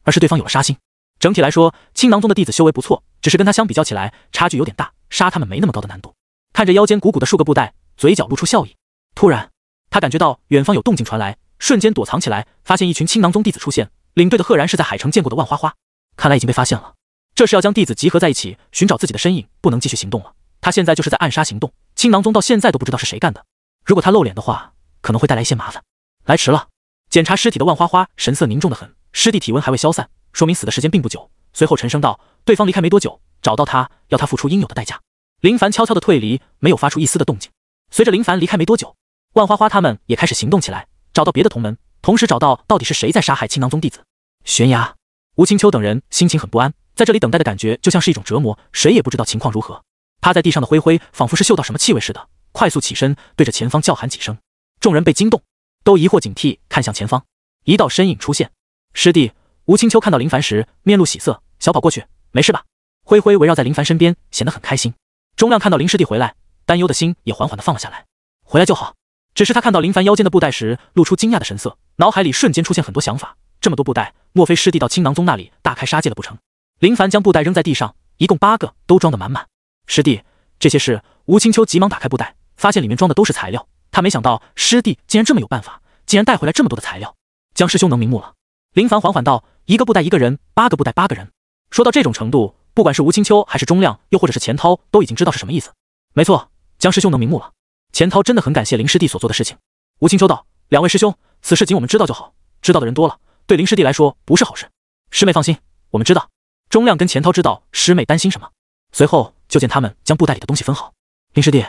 而是对方有了杀心。整体来说，青囊宗的弟子修为不错，只是跟他相比较起来，差距有点大，杀他们没那么高的难度。看着腰间鼓鼓的数个布袋，嘴角露出笑意。突然，他感觉到远方有动静传来，瞬间躲藏起来，发现一群青囊宗弟子出现，领队的赫然是在海城见过的万花花。看来已经被发现了，这是要将弟子集合在一起，寻找自己的身影，不能继续行动了。他现在就是在暗杀行动，青囊宗到现在都不知道是谁干的。如果他露脸的话，可能会带来一些麻烦。来迟了。检查尸体的万花花神色凝重得很，尸体体温还未消散，说明死的时间并不久。随后沉声道：“对方离开没多久，找到他，要他付出应有的代价。”林凡悄悄地退离，没有发出一丝的动静。随着林凡离开没多久，万花花他们也开始行动起来，找到别的同门，同时找到底是谁在杀害青囊宗弟子。悬崖，吴清秋等人心情很不安，在这里等待的感觉就像是一种折磨，谁也不知道情况如何。趴在地上的灰灰仿佛是嗅到什么气味似的，快速起身，对着前方叫喊几声。众人被惊动，都疑惑警惕，看向前方。一道身影出现，师弟。吴清秋看到林凡时，面露喜色，小跑过去，没事吧？灰灰围绕在林凡身边，显得很开心。钟亮看到林师弟回来，担忧的心也缓缓地放了下来。回来就好。只是他看到林凡腰间的布袋时，露出惊讶的神色，脑海里瞬间出现很多想法。这么多布袋，莫非师弟到青囊宗那里大开杀戒了不成？林凡将布袋扔在地上，一共8个，都装得满满。师弟，这些是……吴清秋急忙打开布袋，发现里面装的都是材料。他没想到师弟竟然这么有办法，竟然带回来这么多的材料。江师兄能瞑目了。林凡缓缓道：“一个布袋一个人，8个布袋8个人。”说到这种程度，不管是吴清秋还是钟亮，又或者是钱涛，都已经知道是什么意思。没错，江师兄能瞑目了。钱涛真的很感谢林师弟所做的事情。吴清秋道：“2位师兄，此事仅我们知道就好，知道的人多了，对林师弟来说不是好事。师妹放心，我们知道。”钟亮跟钱涛知道师妹担心什么，随后就见他们将布袋里的东西分好。林师弟，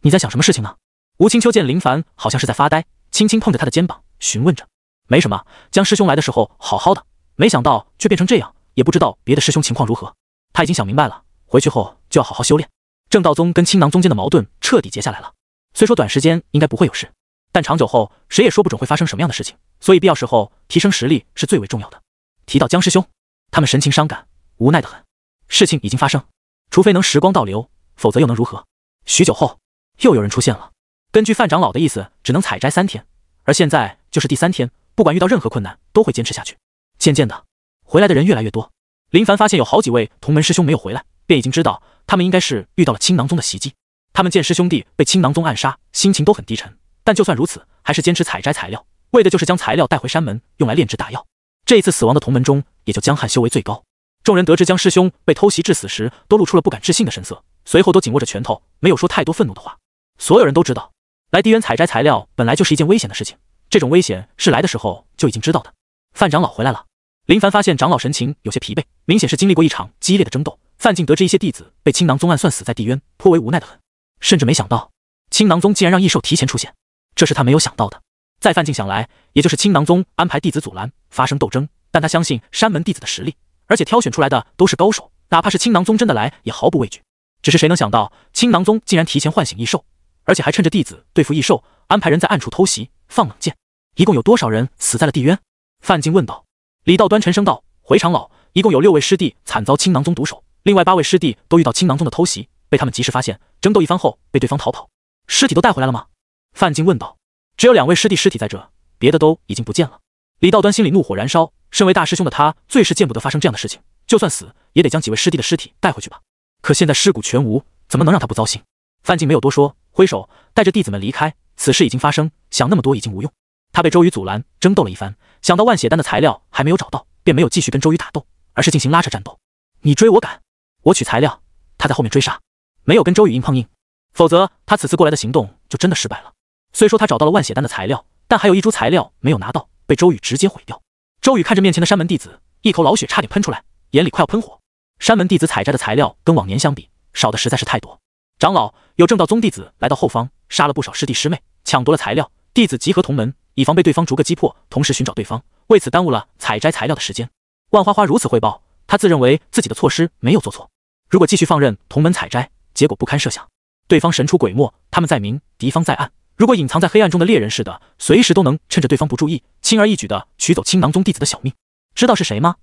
你在想什么事情呢？吴清秋见林凡好像是在发呆，轻轻碰着他的肩膀，询问着。没什么，江师兄来的时候好好的，没想到却变成这样，也不知道别的师兄情况如何。他已经想明白了，回去后就要好好修炼。正道宗跟青囊宗间的矛盾彻底结下来了，虽说短时间应该不会有事，但长久后谁也说不准会发生什么样的事情，所以必要时候提升实力是最为重要的。提到江师兄，他们神情伤感，无奈得很。事情已经发生，除非能时光倒流，否则又能如何？许久后，又有人出现了。根据范长老的意思，只能采摘3天，而现在就是第3天，不管遇到任何困难，都会坚持下去。渐渐的，回来的人越来越多。林凡发现有好几位同门师兄没有回来，便已经知道他们应该是遇到了青囊宗的袭击。他们见师兄弟被青囊宗暗杀，心情都很低沉，但就算如此，还是坚持采摘材料，为的就是将材料带回山门，用来炼制大药。这一次死亡的同门中，也就江汉修为最高。众人得知江师兄被偷袭致死时，都露出了不敢置信的神色，随后都紧握着拳头，没有说太多愤怒的话。所有人都知道，来地渊采摘材料本来就是一件危险的事情，这种危险是来的时候就已经知道的。范长老回来了。林凡发现长老神情有些疲惫，明显是经历过一场激烈的争斗。范进得知一些弟子被青囊宗暗算死在地渊，颇为无奈的很，甚至没想到青囊宗竟然让异兽提前出现，这是他没有想到的。在范进想来，也就是青囊宗安排弟子阻拦发生斗争，但他相信山门弟子的实力，而且挑选出来的都是高手，哪怕是青囊宗真的来也毫不畏惧。只是谁能想到青囊宗竟然提前唤醒异兽，而且还趁着弟子对付异兽，安排人在暗处偷袭放冷箭。一共有多少人死在了地渊？范进问道。李道端沉声道：“回长老，一共有6位师弟惨遭青囊宗毒手，另外8位师弟都遇到青囊宗的偷袭，被他们及时发现，争斗一番后被对方逃跑。尸体都带回来了吗？”范进问道。只有2位师弟尸体在这，别的都已经不见了。李道端心里怒火燃烧，身为大师兄的他最是见不得发生这样的事情，就算死也得将几位师弟的尸体带回去吧。可现在尸骨全无，怎么能让他不糟心？范进没有多说，挥手带着弟子们离开。此事已经发生，想那么多已经无用。他被周瑜阻拦，争斗了一番，想到万血丹的材料还没有找到，便没有继续跟周瑜打斗，而是进行拉扯战斗。你追我赶，我取材料，他在后面追杀，没有跟周瑜硬碰硬，否则他此次过来的行动就真的失败了。虽说他找到了万血丹的材料，但还有一株材料没有拿到，被周瑜直接毁掉。周瑜看着面前的山门弟子，一口老血差点喷出来，眼里快要喷火。山门弟子采摘的材料跟往年相比，少的实在是太多。长老，有正道宗弟子来到后方，杀了不少师弟师妹，抢夺了材料，弟子集合同门，以防被对方逐个击破，同时寻找对方，为此耽误了采摘材料的时间。万花花如此汇报，他自认为自己的措施没有做错。如果继续放任同门采摘，结果不堪设想。对方神出鬼没，他们在明，敌方在暗。如果隐藏在黑暗中的猎人似的，随时都能趁着对方不注意，轻而易举地取走青囊宗弟子的小命。知道是谁吗？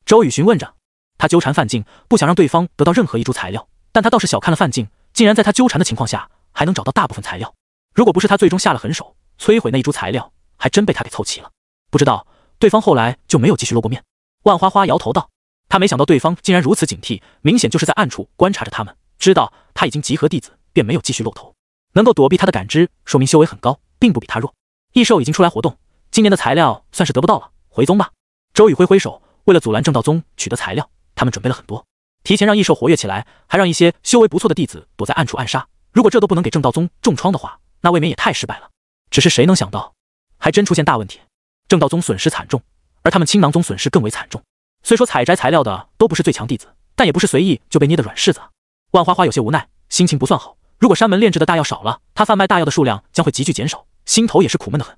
周瑜询问着。他纠缠范进，不想让对方得到任何一株材料，但他倒是小看了范进，竟然在他纠缠的情况下，还能找到大部分材料。如果不是他最终下了狠手，摧毁那一株材料，还真被他给凑齐了。不知道对方后来就没有继续露过面。万花花摇头道，他没想到对方竟然如此警惕，明显就是在暗处观察着他们，知道他已经集合弟子，便没有继续露头。能够躲避他的感知，说明修为很高，并不比他弱。异兽已经出来活动，今年的材料算是得不到了，回宗吧。周瑜挥挥手，为了阻拦正道宗取得材料，他们准备了很多，提前让异兽活跃起来，还让一些修为不错的弟子躲在暗处暗杀。如果这都不能给正道宗重创的话，那未免也太失败了。只是谁能想到，还真出现大问题。正道宗损失惨重，而他们青囊宗损失更为惨重。虽说采摘材料的都不是最强弟子，但也不是随意就被捏的软柿子。万花花有些无奈，心情不算好。如果山门炼制的大药少了，他贩卖大药的数量将会急剧减少，心头也是苦闷的很。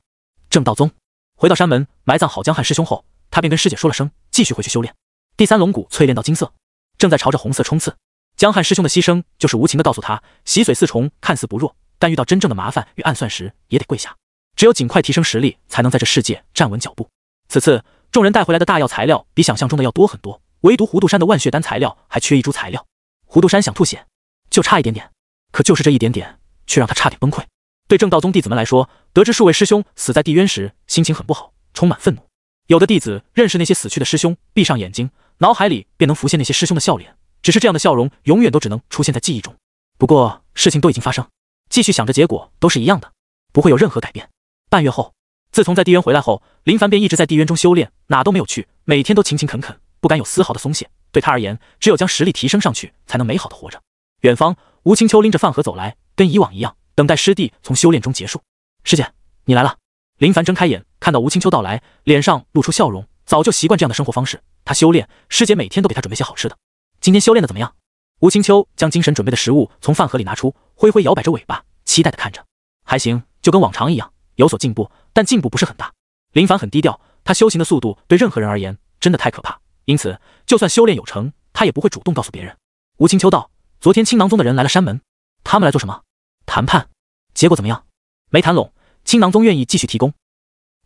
正道宗回到山门，埋葬好江汉师兄后，他便跟师姐说了声，继续回去修炼。第三龙骨淬炼到金色，正在朝着红色冲刺。江汉师兄的牺牲就是无情的告诉他，洗髓四重看似不弱，但遇到真正的麻烦与暗算时也得跪下。只有尽快提升实力，才能在这世界站稳脚步。此次众人带回来的大药材料比想象中的要多很多，唯独糊涂山的万血丹材料还缺一株材料。糊涂山想吐血，就差一点点，可就是这一点点，却让他差点崩溃。对正道宗弟子们来说，得知数位师兄死在地渊时，心情很不好，充满愤怒。有的弟子认识那些死去的师兄，闭上眼睛，脑海里便能浮现那些师兄的笑脸，只是这样的笑容永远都只能出现在记忆中。不过事情都已经发生，继续想着结果都是一样的，不会有任何改变。半月后，自从在地渊回来后，林凡便一直在地渊中修炼，哪都没有去，每天都勤勤恳恳，不敢有丝毫的松懈。对他而言，只有将实力提升上去，才能美好的活着。远方，吴青秋拎着饭盒走来，跟以往一样，等待师弟从修炼中结束。师姐，你来了。林凡睁开眼，看到吴青秋到来，脸上露出笑容。早就习惯这样的生活方式，他修炼，师姐每天都给他准备些好吃的。今天修炼的怎么样？吴青秋将精神准备的食物从饭盒里拿出，灰灰摇摆着尾巴，期待的看着。还行，就跟往常一样，有所进步，但进步不是很大。林凡很低调，他修行的速度对任何人而言真的太可怕，因此就算修炼有成，他也不会主动告诉别人。吴青秋道：昨天青囊宗的人来了山门，他们来做什么？谈判。结果怎么样？没谈拢，青囊宗愿意继续提供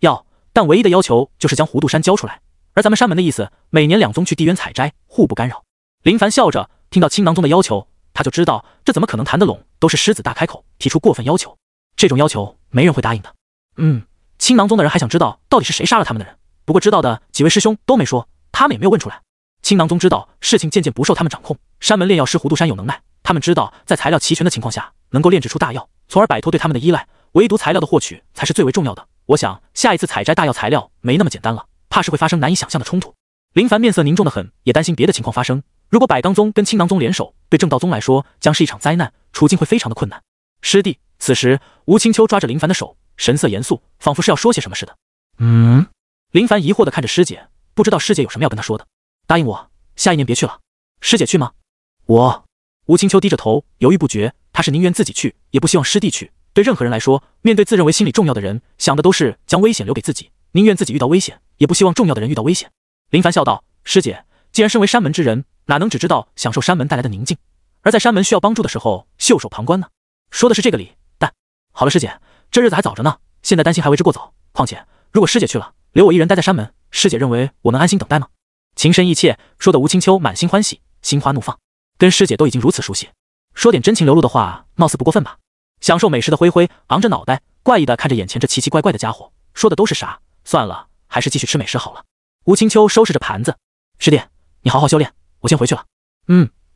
药，但唯一的要求就是将糊涂山交出来。而咱们山门的意思，每年两宗去地渊采摘，互不干扰。林凡笑着，听到青囊宗的要求，他就知道这怎么可能谈得拢，都是狮子大开口，提出过分要求。这种要求没人会答应的。青囊宗的人还想知道到底是谁杀了他们的人，不过知道的几位师兄都没说，他们也没有问出来。青囊宗知道事情渐渐不受他们掌控，山门炼药师糊涂山有能耐，他们知道在材料齐全的情况下能够炼制出大药，从而摆脱对他们的依赖，唯独材料的获取才是最为重要的。我想下一次采摘大药材料没那么简单了，怕是会发生难以想象的冲突。林凡面色凝重的很，也担心别的情况发生。如果百罡宗跟青囊宗联手，对正道宗来说将是一场灾难，处境会非常的困难。师弟，此时吴青秋抓着林凡的手，神色严肃，仿佛是要说些什么似的。林凡疑惑的看着师姐，不知道师姐有什么要跟他说的。答应我，下一年别去了。师姐去吗？吴青秋低着头，犹豫不决。他是宁愿自己去，也不希望师弟去。对任何人来说，面对自认为心里重要的人，想的都是将危险留给自己，宁愿自己遇到危险，也不希望重要的人遇到危险。林凡笑道：师姐，既然身为山门之人，哪能只知道享受山门带来的宁静，而在山门需要帮助的时候袖手旁观呢？说的是这个理，但好了，师姐，这日子还早着呢，现在担心还为之过早。况且如果师姐去了，留我一人待在山门，师姐认为我能安心等待吗？情深意切，说的吴青秋满心欢喜，心花怒放。跟师姐都已经如此熟悉，说点真情流露的话，貌似不过分吧？享受美食的灰灰昂着脑袋，怪异的看着眼前这奇奇怪怪的家伙，说的都是啥？算了，还是继续吃美食好了。吴青秋收拾着盘子，师弟，你好好修炼，我先回去了。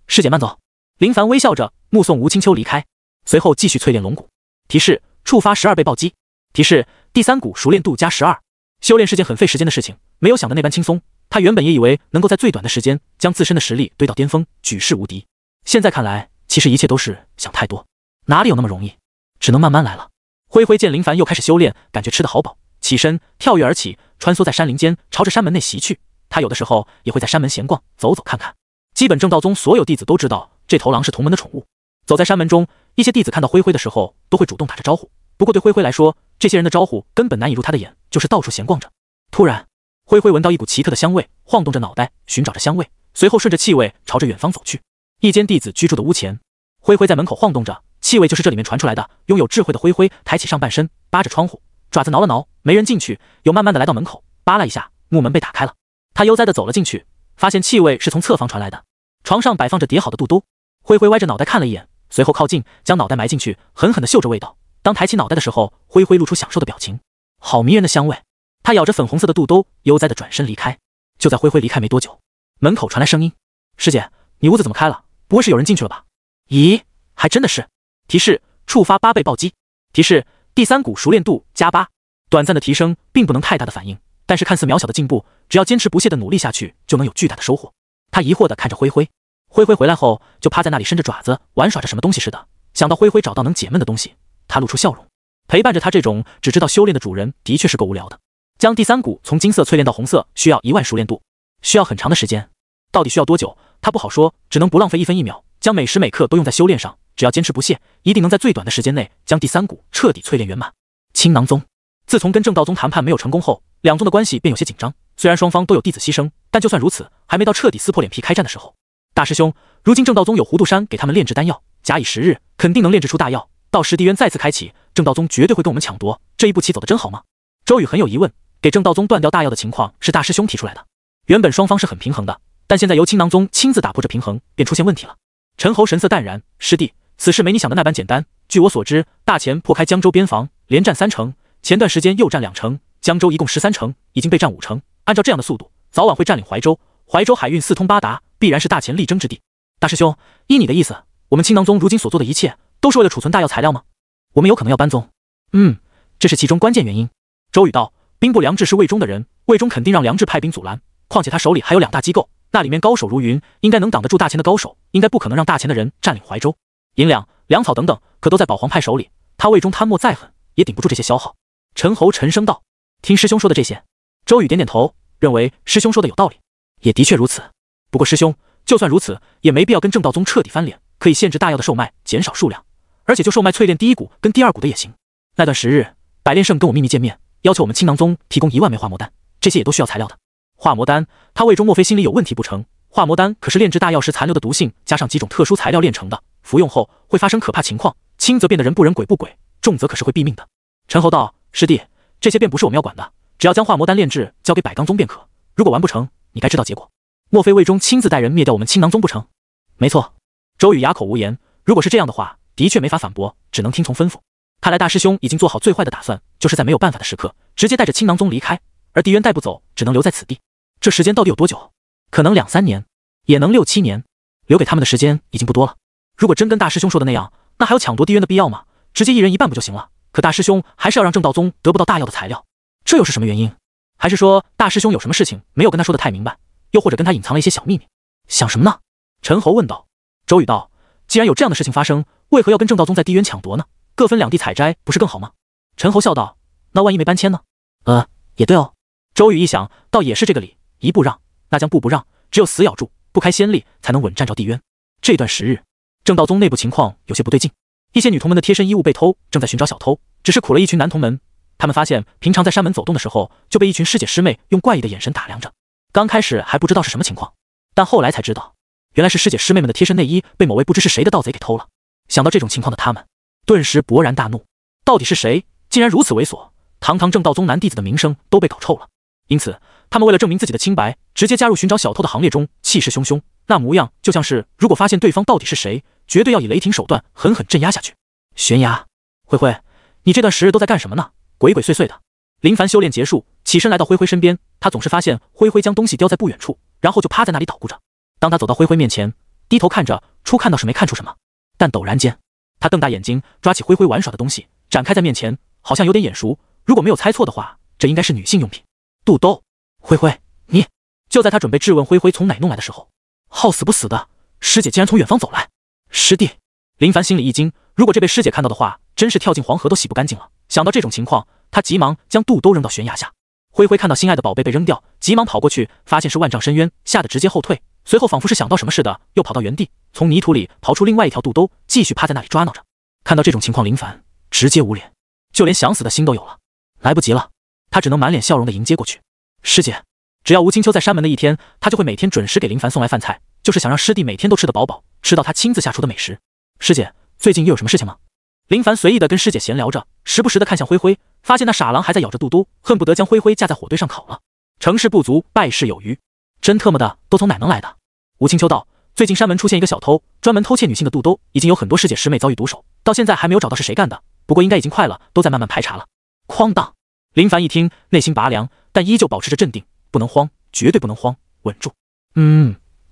师姐慢走。林凡微笑着目送吴青秋离开，随后继续淬炼龙骨。提示：触发12倍暴击。提示：第三股熟练度加12。修炼是件很费时间的事情，没有想的那般轻松。他原本也以为能够在最短的时间将自身的实力堆到巅峰，举世无敌。现在看来，其实一切都是想太多，哪里有那么容易？只能慢慢来了。灰灰见林凡又开始修炼，感觉吃得好饱，起身跳跃而起，穿梭在山林间，朝着山门内袭去。他有的时候也会在山门闲逛，走走看看。基本正道宗所有弟子都知道，这头狼是同门的宠物。走在山门中，一些弟子看到灰灰的时候，都会主动打着招呼。不过对灰灰来说，这些人的招呼根本难以入他的眼，就是到处闲逛着。突然，灰灰闻到一股奇特的香味，晃动着脑袋寻找着香味，随后顺着气味朝着远方走去。一间弟子居住的屋前，灰灰在门口晃动着，气味就是这里面传出来的。拥有智慧的灰灰抬起上半身，扒着窗户，爪子挠了挠，没人进去，又慢慢的来到门口，扒拉一下，木门被打开了。他悠哉的走了进去，发现气味是从侧房传来的。床上摆放着叠好的肚兜，灰灰歪着脑袋看了一眼，随后靠近，将脑袋埋进去，狠狠的嗅着味道。当抬起脑袋的时候，灰灰露出享受的表情，好迷人的香味。他咬着粉红色的肚兜，悠哉的转身离开。就在灰灰离开没多久，门口传来声音：师姐，你屋子怎么开了？不会是有人进去了吧？咦，还真的是。提示：触发8倍暴击。提示：第三股熟练度加8。短暂的提升并不能太大的反应，但是看似渺小的进步，只要坚持不懈的努力下去，就能有巨大的收获。他疑惑的看着灰灰，灰灰回来后就趴在那里伸着爪子玩耍着什么东西似的。想到灰灰找到能解闷的东西，他露出笑容。陪伴着他这种只知道修炼的主人的确是够无聊的。将第3股从金色淬炼到红色需要1万熟练度，需要很长的时间。到底需要多久，他不好说，只能不浪费1分1秒，将每时每刻都用在修炼上。只要坚持不懈，一定能在最短的时间内将第3股彻底淬炼圆满。青囊宗自从跟正道宗谈判没有成功后，两宗的关系便有些紧张。虽然双方都有弟子牺牲，但就算如此，还没到彻底撕破脸皮开战的时候。大师兄，如今正道宗有弧度山给他们炼制丹药，假以时日，肯定能炼制出大药。到时地渊再次开启，正道宗绝对会跟我们抢夺。这一步棋走得真好吗？周宇很有疑问。给正道宗断掉大药的情况是大师兄提出来的，原本双方是很平衡的，但现在由青囊宗亲自打破这平衡，便出现问题了。陈侯神色淡然，师弟，此事没你想的那般简单。据我所知，大前破开江州边防，连占3城，前段时间又占2城，江州一共13城，已经被占5城。按照这样的速度，早晚会占领怀州。怀州海运四通八达，必然是大前力争之地。大师兄，依你的意思，我们青囊宗如今所做的一切，都是为了储存大药材料吗？我们有可能要搬宗。这是其中关键原因。周宇道，兵部梁志是魏忠的人，魏忠肯定让梁志派兵阻拦。况且他手里还有2大机构，那里面高手如云，应该能挡得住大前的高手，应该不可能让大前的人占领怀州。银两、粮草等等，可都在保皇派手里，他魏忠贪墨再狠，也顶不住这些消耗。陈侯沉声道，听师兄说的这些。周宇点点头，认为师兄说的有道理。也的确如此，不过师兄，就算如此，也没必要跟正道宗彻底翻脸，可以限制大药的售卖，减少数量，而且就售卖淬炼第1股跟第2股的也行。那段时日，百炼圣跟我秘密见面，要求我们青囊宗提供1万枚化魔丹，这些也都需要材料的。化魔丹，他魏忠莫非心里有问题不成？化魔丹可是炼制大药时残留的毒性加上几种特殊材料炼成的，服用后会发生可怕情况，轻则变得人不人鬼不鬼，重则可是会毙命的。陈侯道，师弟，这些便不是我们要管的，只要将化魔丹炼制交给百纲宗便可，如果完不成，你该知道结果。莫非魏忠亲自带人灭掉我们青囊宗不成？没错。周宇哑口无言，如果是这样的话，的确没法反驳，只能听从吩咐。看来大师兄已经做好最坏的打算，就是在没有办法的时刻，直接带着青囊宗离开，而狄渊带不走，只能留在此地。这时间到底有多久？可能2、3年，也能6、7年，留给他们的时间已经不多了。如果真跟大师兄说的那样，那还有抢夺狄渊的必要吗？直接1人1半不就行了？可大师兄还是要让正道宗得不到大药的材料，这又是什么原因？还是说大师兄有什么事情没有跟他说的太明白，又或者跟他隐藏了一些小秘密？想什么呢？陈侯问道。周宇道，既然有这样的事情发生，为何要跟正道宗在狄渊抢夺呢？各分2地采摘不是更好吗？陈侯笑道，那万一没搬迁呢？也对哦。周宇一想，倒也是这个理，一步让，那将步不让，只有死咬住，不开先例，才能稳占着狄渊。这段时日，正道宗内部情况有些不对劲，一些女童们的贴身衣物被偷，正在寻找小偷，只是苦了一群男童们。他们发现平常在山门走动的时候，就被一群师姐师妹用怪异的眼神打量着。刚开始还不知道是什么情况，但后来才知道，原来是师姐师妹们的贴身内衣被某位不知是谁的盗贼给偷了。想到这种情况的他们，顿时勃然大怒，到底是谁竟然如此猥琐？堂堂正道宗男弟子的名声都被搞臭了。因此他们为了证明自己的清白，直接加入寻找小偷的行列中，气势汹汹，那模样就像是如果发现对方到底是谁，绝对要以雷霆手段狠狠镇压下去。悬崖，灰灰，你这段时日都在干什么呢？鬼鬼祟祟的。林凡修炼结束，起身来到灰灰身边，他总是发现灰灰将东西叼在不远处，然后就趴在那里捣鼓着。当他走到灰灰面前，低头看着，初看到是没看出什么，但陡然间，他瞪大眼睛，抓起灰灰玩耍的东西，展开在面前，好像有点眼熟。如果没有猜错的话，这应该是女性用品。肚兜。灰灰，你……就在他准备质问灰灰从哪弄来的时候，好死不死的，师姐竟然从远方走来。师弟，林凡心里一惊，如果这被师姐看到的话，真是跳进黄河都洗不干净了。想到这种情况，他急忙将肚兜扔到悬崖下。灰灰看到心爱的宝贝被扔掉，急忙跑过去，发现是万丈深渊，吓得直接后退。随后仿佛是想到什么似的，又跑到原地，从泥土里刨出另外一条肚兜，继续趴在那里抓挠着。看到这种情况，林凡直接捂脸，就连想死的心都有了。来不及了，他只能满脸笑容的迎接过去。师姐，只要吴青秋在山门的一天，他就会每天准时给林凡送来饭菜，就是想让师弟每天都吃得饱饱，吃到他亲自下厨的美食。师姐，最近又有什么事情吗？林凡随意的跟师姐闲聊着，时不时的看向灰灰，发现那傻狼还在咬着肚兜，恨不得将灰灰架在火堆上烤了。成事不足，败事有余，真特么的都从哪能来的？吴青秋道，最近山门出现一个小偷，专门偷窃女性的肚兜，已经有很多师姐师妹遭遇毒手，到现在还没有找到是谁干的，不过应该已经快了，都在慢慢排查了。哐当！林凡一听，内心拔凉，但依旧保持着镇定，不能慌，绝对不能慌，稳住。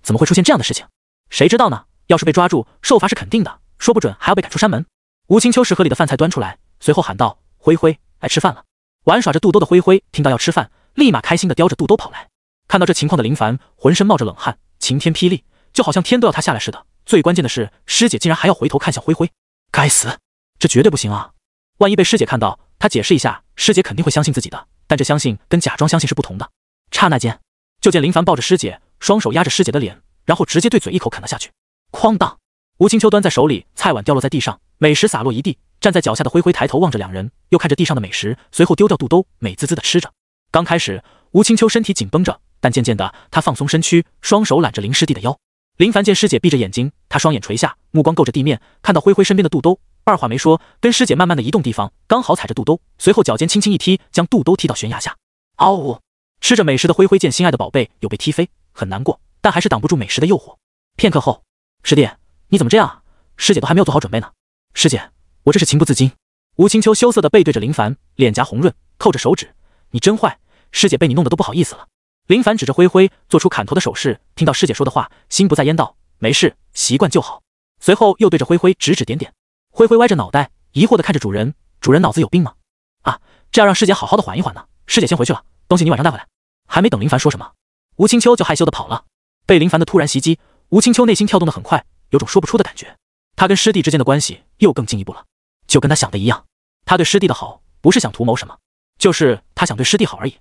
怎么会出现这样的事情？谁知道呢？要是被抓住，受罚是肯定的，说不准还要被赶出山门。吴青秋食盒里的饭菜端出来，随后喊道：“灰灰，来吃饭了。”玩耍着肚兜的灰灰听到要吃饭，立马开心的叼着肚兜跑来。看到这情况的林凡浑身冒着冷汗，晴天霹雳，就好像天都要塌下来似的。最关键的是，师姐竟然还要回头看向灰灰，该死，这绝对不行啊！万一被师姐看到，他解释一下，师姐肯定会相信自己的，但这相信跟假装相信是不同的。刹那间，就见林凡抱着师姐，双手压着师姐的脸，然后直接对嘴一口啃了下去。哐当！吴青秋端在手里，菜碗掉落在地上，美食洒落一地。站在脚下的灰灰抬头望着两人，又看着地上的美食，随后丢掉肚兜，美滋滋的吃着。刚开始，吴青秋身体紧绷着，但渐渐的，他放松身躯，双手揽着林师弟的腰。林凡见师姐闭着眼睛，他双眼垂下，目光够着地面，看到灰灰身边的肚兜，二话没说，跟师姐慢慢的移动地方，刚好踩着肚兜，随后脚尖轻轻一踢，将肚兜踢到悬崖下。嗷呜！吃着美食的灰灰见心爱的宝贝有被踢飞，很难过，但还是挡不住美食的诱惑。片刻后，师弟，你怎么这样啊？师姐都还没有做好准备呢。师姐，我这是情不自禁。吴青秋羞涩地背对着林凡，脸颊红润，扣着手指。你真坏，师姐被你弄得都不好意思了。林凡指着灰灰，做出砍头的手势，听到师姐说的话，心不在焉道：没事，习惯就好。随后又对着灰灰指指点点。灰灰歪着脑袋，疑惑地看着主人，主人脑子有病吗？啊，这要让师姐好好的缓一缓呢。师姐先回去了，东西你晚上带回来。还没等林凡说什么，吴青秋就害羞地跑了。被林凡的突然袭击，吴青秋内心跳动得很快，有种说不出的感觉。他跟师弟之间的关系又更进一步了，就跟他想的一样，他对师弟的好不是想图谋什么，就是他想对师弟好而已。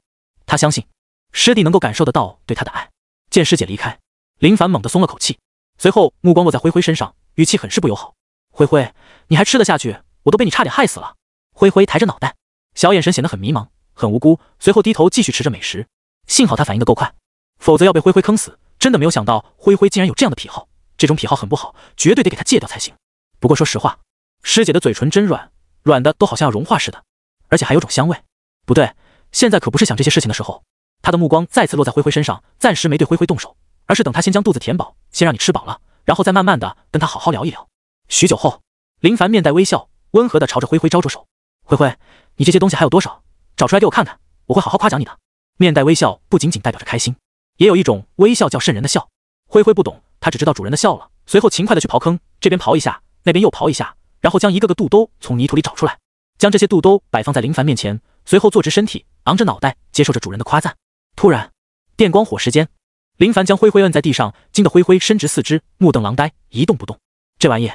他相信师弟能够感受得到对他的爱。见师姐离开，林凡猛地松了口气，随后目光落在灰灰身上，语气很是不友好：灰灰，你还吃得下去？我都被你差点害死了。灰灰抬着脑袋，小眼神显得很迷茫，很无辜，随后低头继续吃着美食。幸好他反应得够快，否则要被灰灰坑死。真的没有想到灰灰竟然有这样的癖好，这种癖好很不好，绝对得给他戒掉才行。不过说实话，师姐的嘴唇真软，软的都好像要融化似的，而且还有种香味。不对，现在可不是想这些事情的时候。他的目光再次落在灰灰身上，暂时没对灰灰动手，而是等他先将肚子填饱，先让你吃饱了，然后再慢慢的跟他好好聊一聊。许久后，林凡面带微笑，温和的朝着灰灰招着手：灰灰，你这些东西还有多少？找出来给我看看，我会好好夸奖你的。面带微笑不仅仅代表着开心，也有一种微笑叫瘆人的笑。灰灰不懂，他只知道主人的笑了，随后勤快的去刨坑，这边刨一下，那边又刨一下，然后将一个个肚兜从泥土里找出来，将这些肚兜摆放在林凡面前，随后坐直身体，昂着脑袋接受着主人的夸赞。突然，电光火石间，林凡将灰灰摁在地上，惊得灰灰伸直四肢，目瞪狼呆，一动不动。这玩意，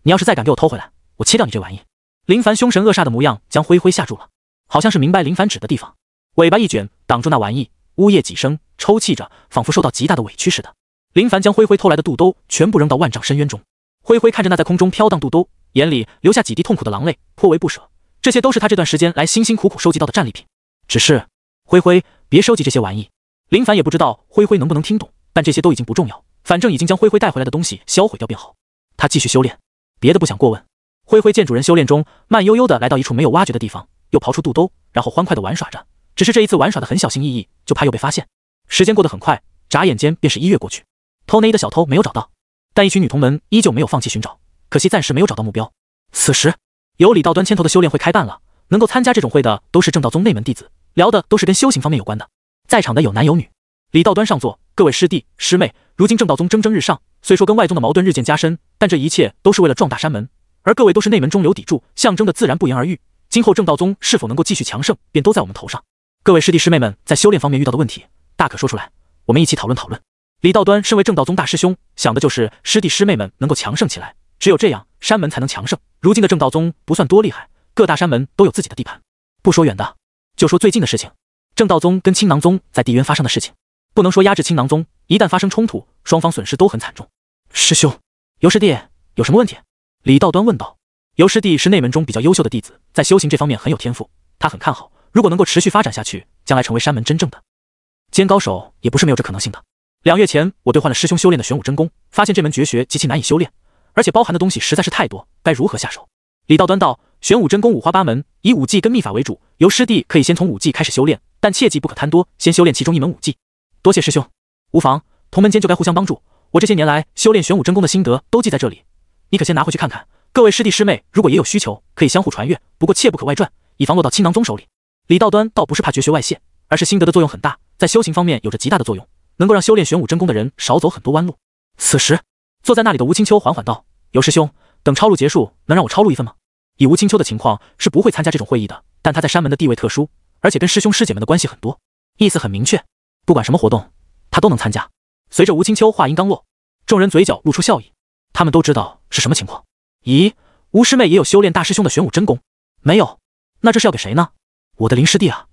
你要是再敢给我偷回来，我切掉你这玩意！林凡凶神恶煞的模样将灰灰吓住了，好像是明白林凡指的地方，尾巴一卷挡住那玩意，呜咽几声，抽泣着，仿佛受到极大的委屈似的。林凡将灰灰偷来的肚兜全部扔到万丈深渊中。灰灰看着那在空中飘荡肚兜，眼里流下几滴痛苦的狼泪，颇为不舍。这些都是他这段时间来辛辛苦苦收集到的战利品。只是灰灰，别收集这些玩意。林凡也不知道灰灰能不能听懂，但这些都已经不重要，反正已经将灰灰带回来的东西销毁掉便好。他继续修炼，别的不想过问。灰灰见主人修炼中，慢悠悠的来到一处没有挖掘的地方，又刨出肚兜，然后欢快的玩耍着。只是这一次玩耍的很小心翼翼，就怕又被发现。时间过得很快，眨眼间便是1月过去。偷内衣的小偷没有找到，但一群女童们依旧没有放弃寻找，可惜暂时没有找到目标。此时，由李道端牵头的修炼会开办了，能够参加这种会的都是正道宗内门弟子，聊的都是跟修行方面有关的。在场的有男有女。李道端上座，各位师弟师妹，如今正道宗蒸蒸日上，虽说跟外宗的矛盾日渐加深，但这一切都是为了壮大山门，而各位都是内门中流砥柱，象征的自然不言而喻。今后正道宗是否能够继续强盛，便都在我们头上。各位师弟师妹们在修炼方面遇到的问题，大可说出来，我们一起讨论讨论。李道端身为正道宗大师兄，想的就是师弟师妹们能够强盛起来，只有这样山门才能强盛。如今的正道宗不算多厉害，各大山门都有自己的地盘。不说远的，就说最近的事情，正道宗跟青囊宗在地渊发生的事情，不能说压制青囊宗，一旦发生冲突，双方损失都很惨重。师兄，尤师弟有什么问题？李道端问道。尤师弟是内门中比较优秀的弟子，在修行这方面很有天赋，他很看好，如果能够持续发展下去，将来成为山门真正的尖高手，也不是没有这可能性的。2月前，我兑换了师兄修炼的玄武真功，发现这门绝学极其难以修炼，而且包含的东西实在是太多，该如何下手？李道端道，玄武真功五花八门，以武技跟秘法为主，由师弟可以先从武技开始修炼，但切记不可贪多，先修炼其中一门武技。多谢师兄。无妨，同门间就该互相帮助，我这些年来修炼玄武真功的心得都记在这里，你可先拿回去看看。各位师弟师妹如果也有需求，可以相互传阅，不过切不可外传，以防落到青囊宗手里。李道端倒不是怕绝学外泄，而是心得的作用很大，在修行方面有着极大的作用，能够让修炼玄武真功的人少走很多弯路。此时坐在那里的吴青秋缓缓道，尤师兄，等抄录结束能让我抄录一份吗？以吴青秋的情况是不会参加这种会议的，但他在山门的地位特殊，而且跟师兄师姐们的关系很多，意思很明确，不管什么活动他都能参加。随着吴青秋话音刚落，众人嘴角露出笑意，他们都知道是什么情况。咦，吴师妹也有修炼大师兄的玄武真功？没有，那这是要给谁呢？我的林师弟啊！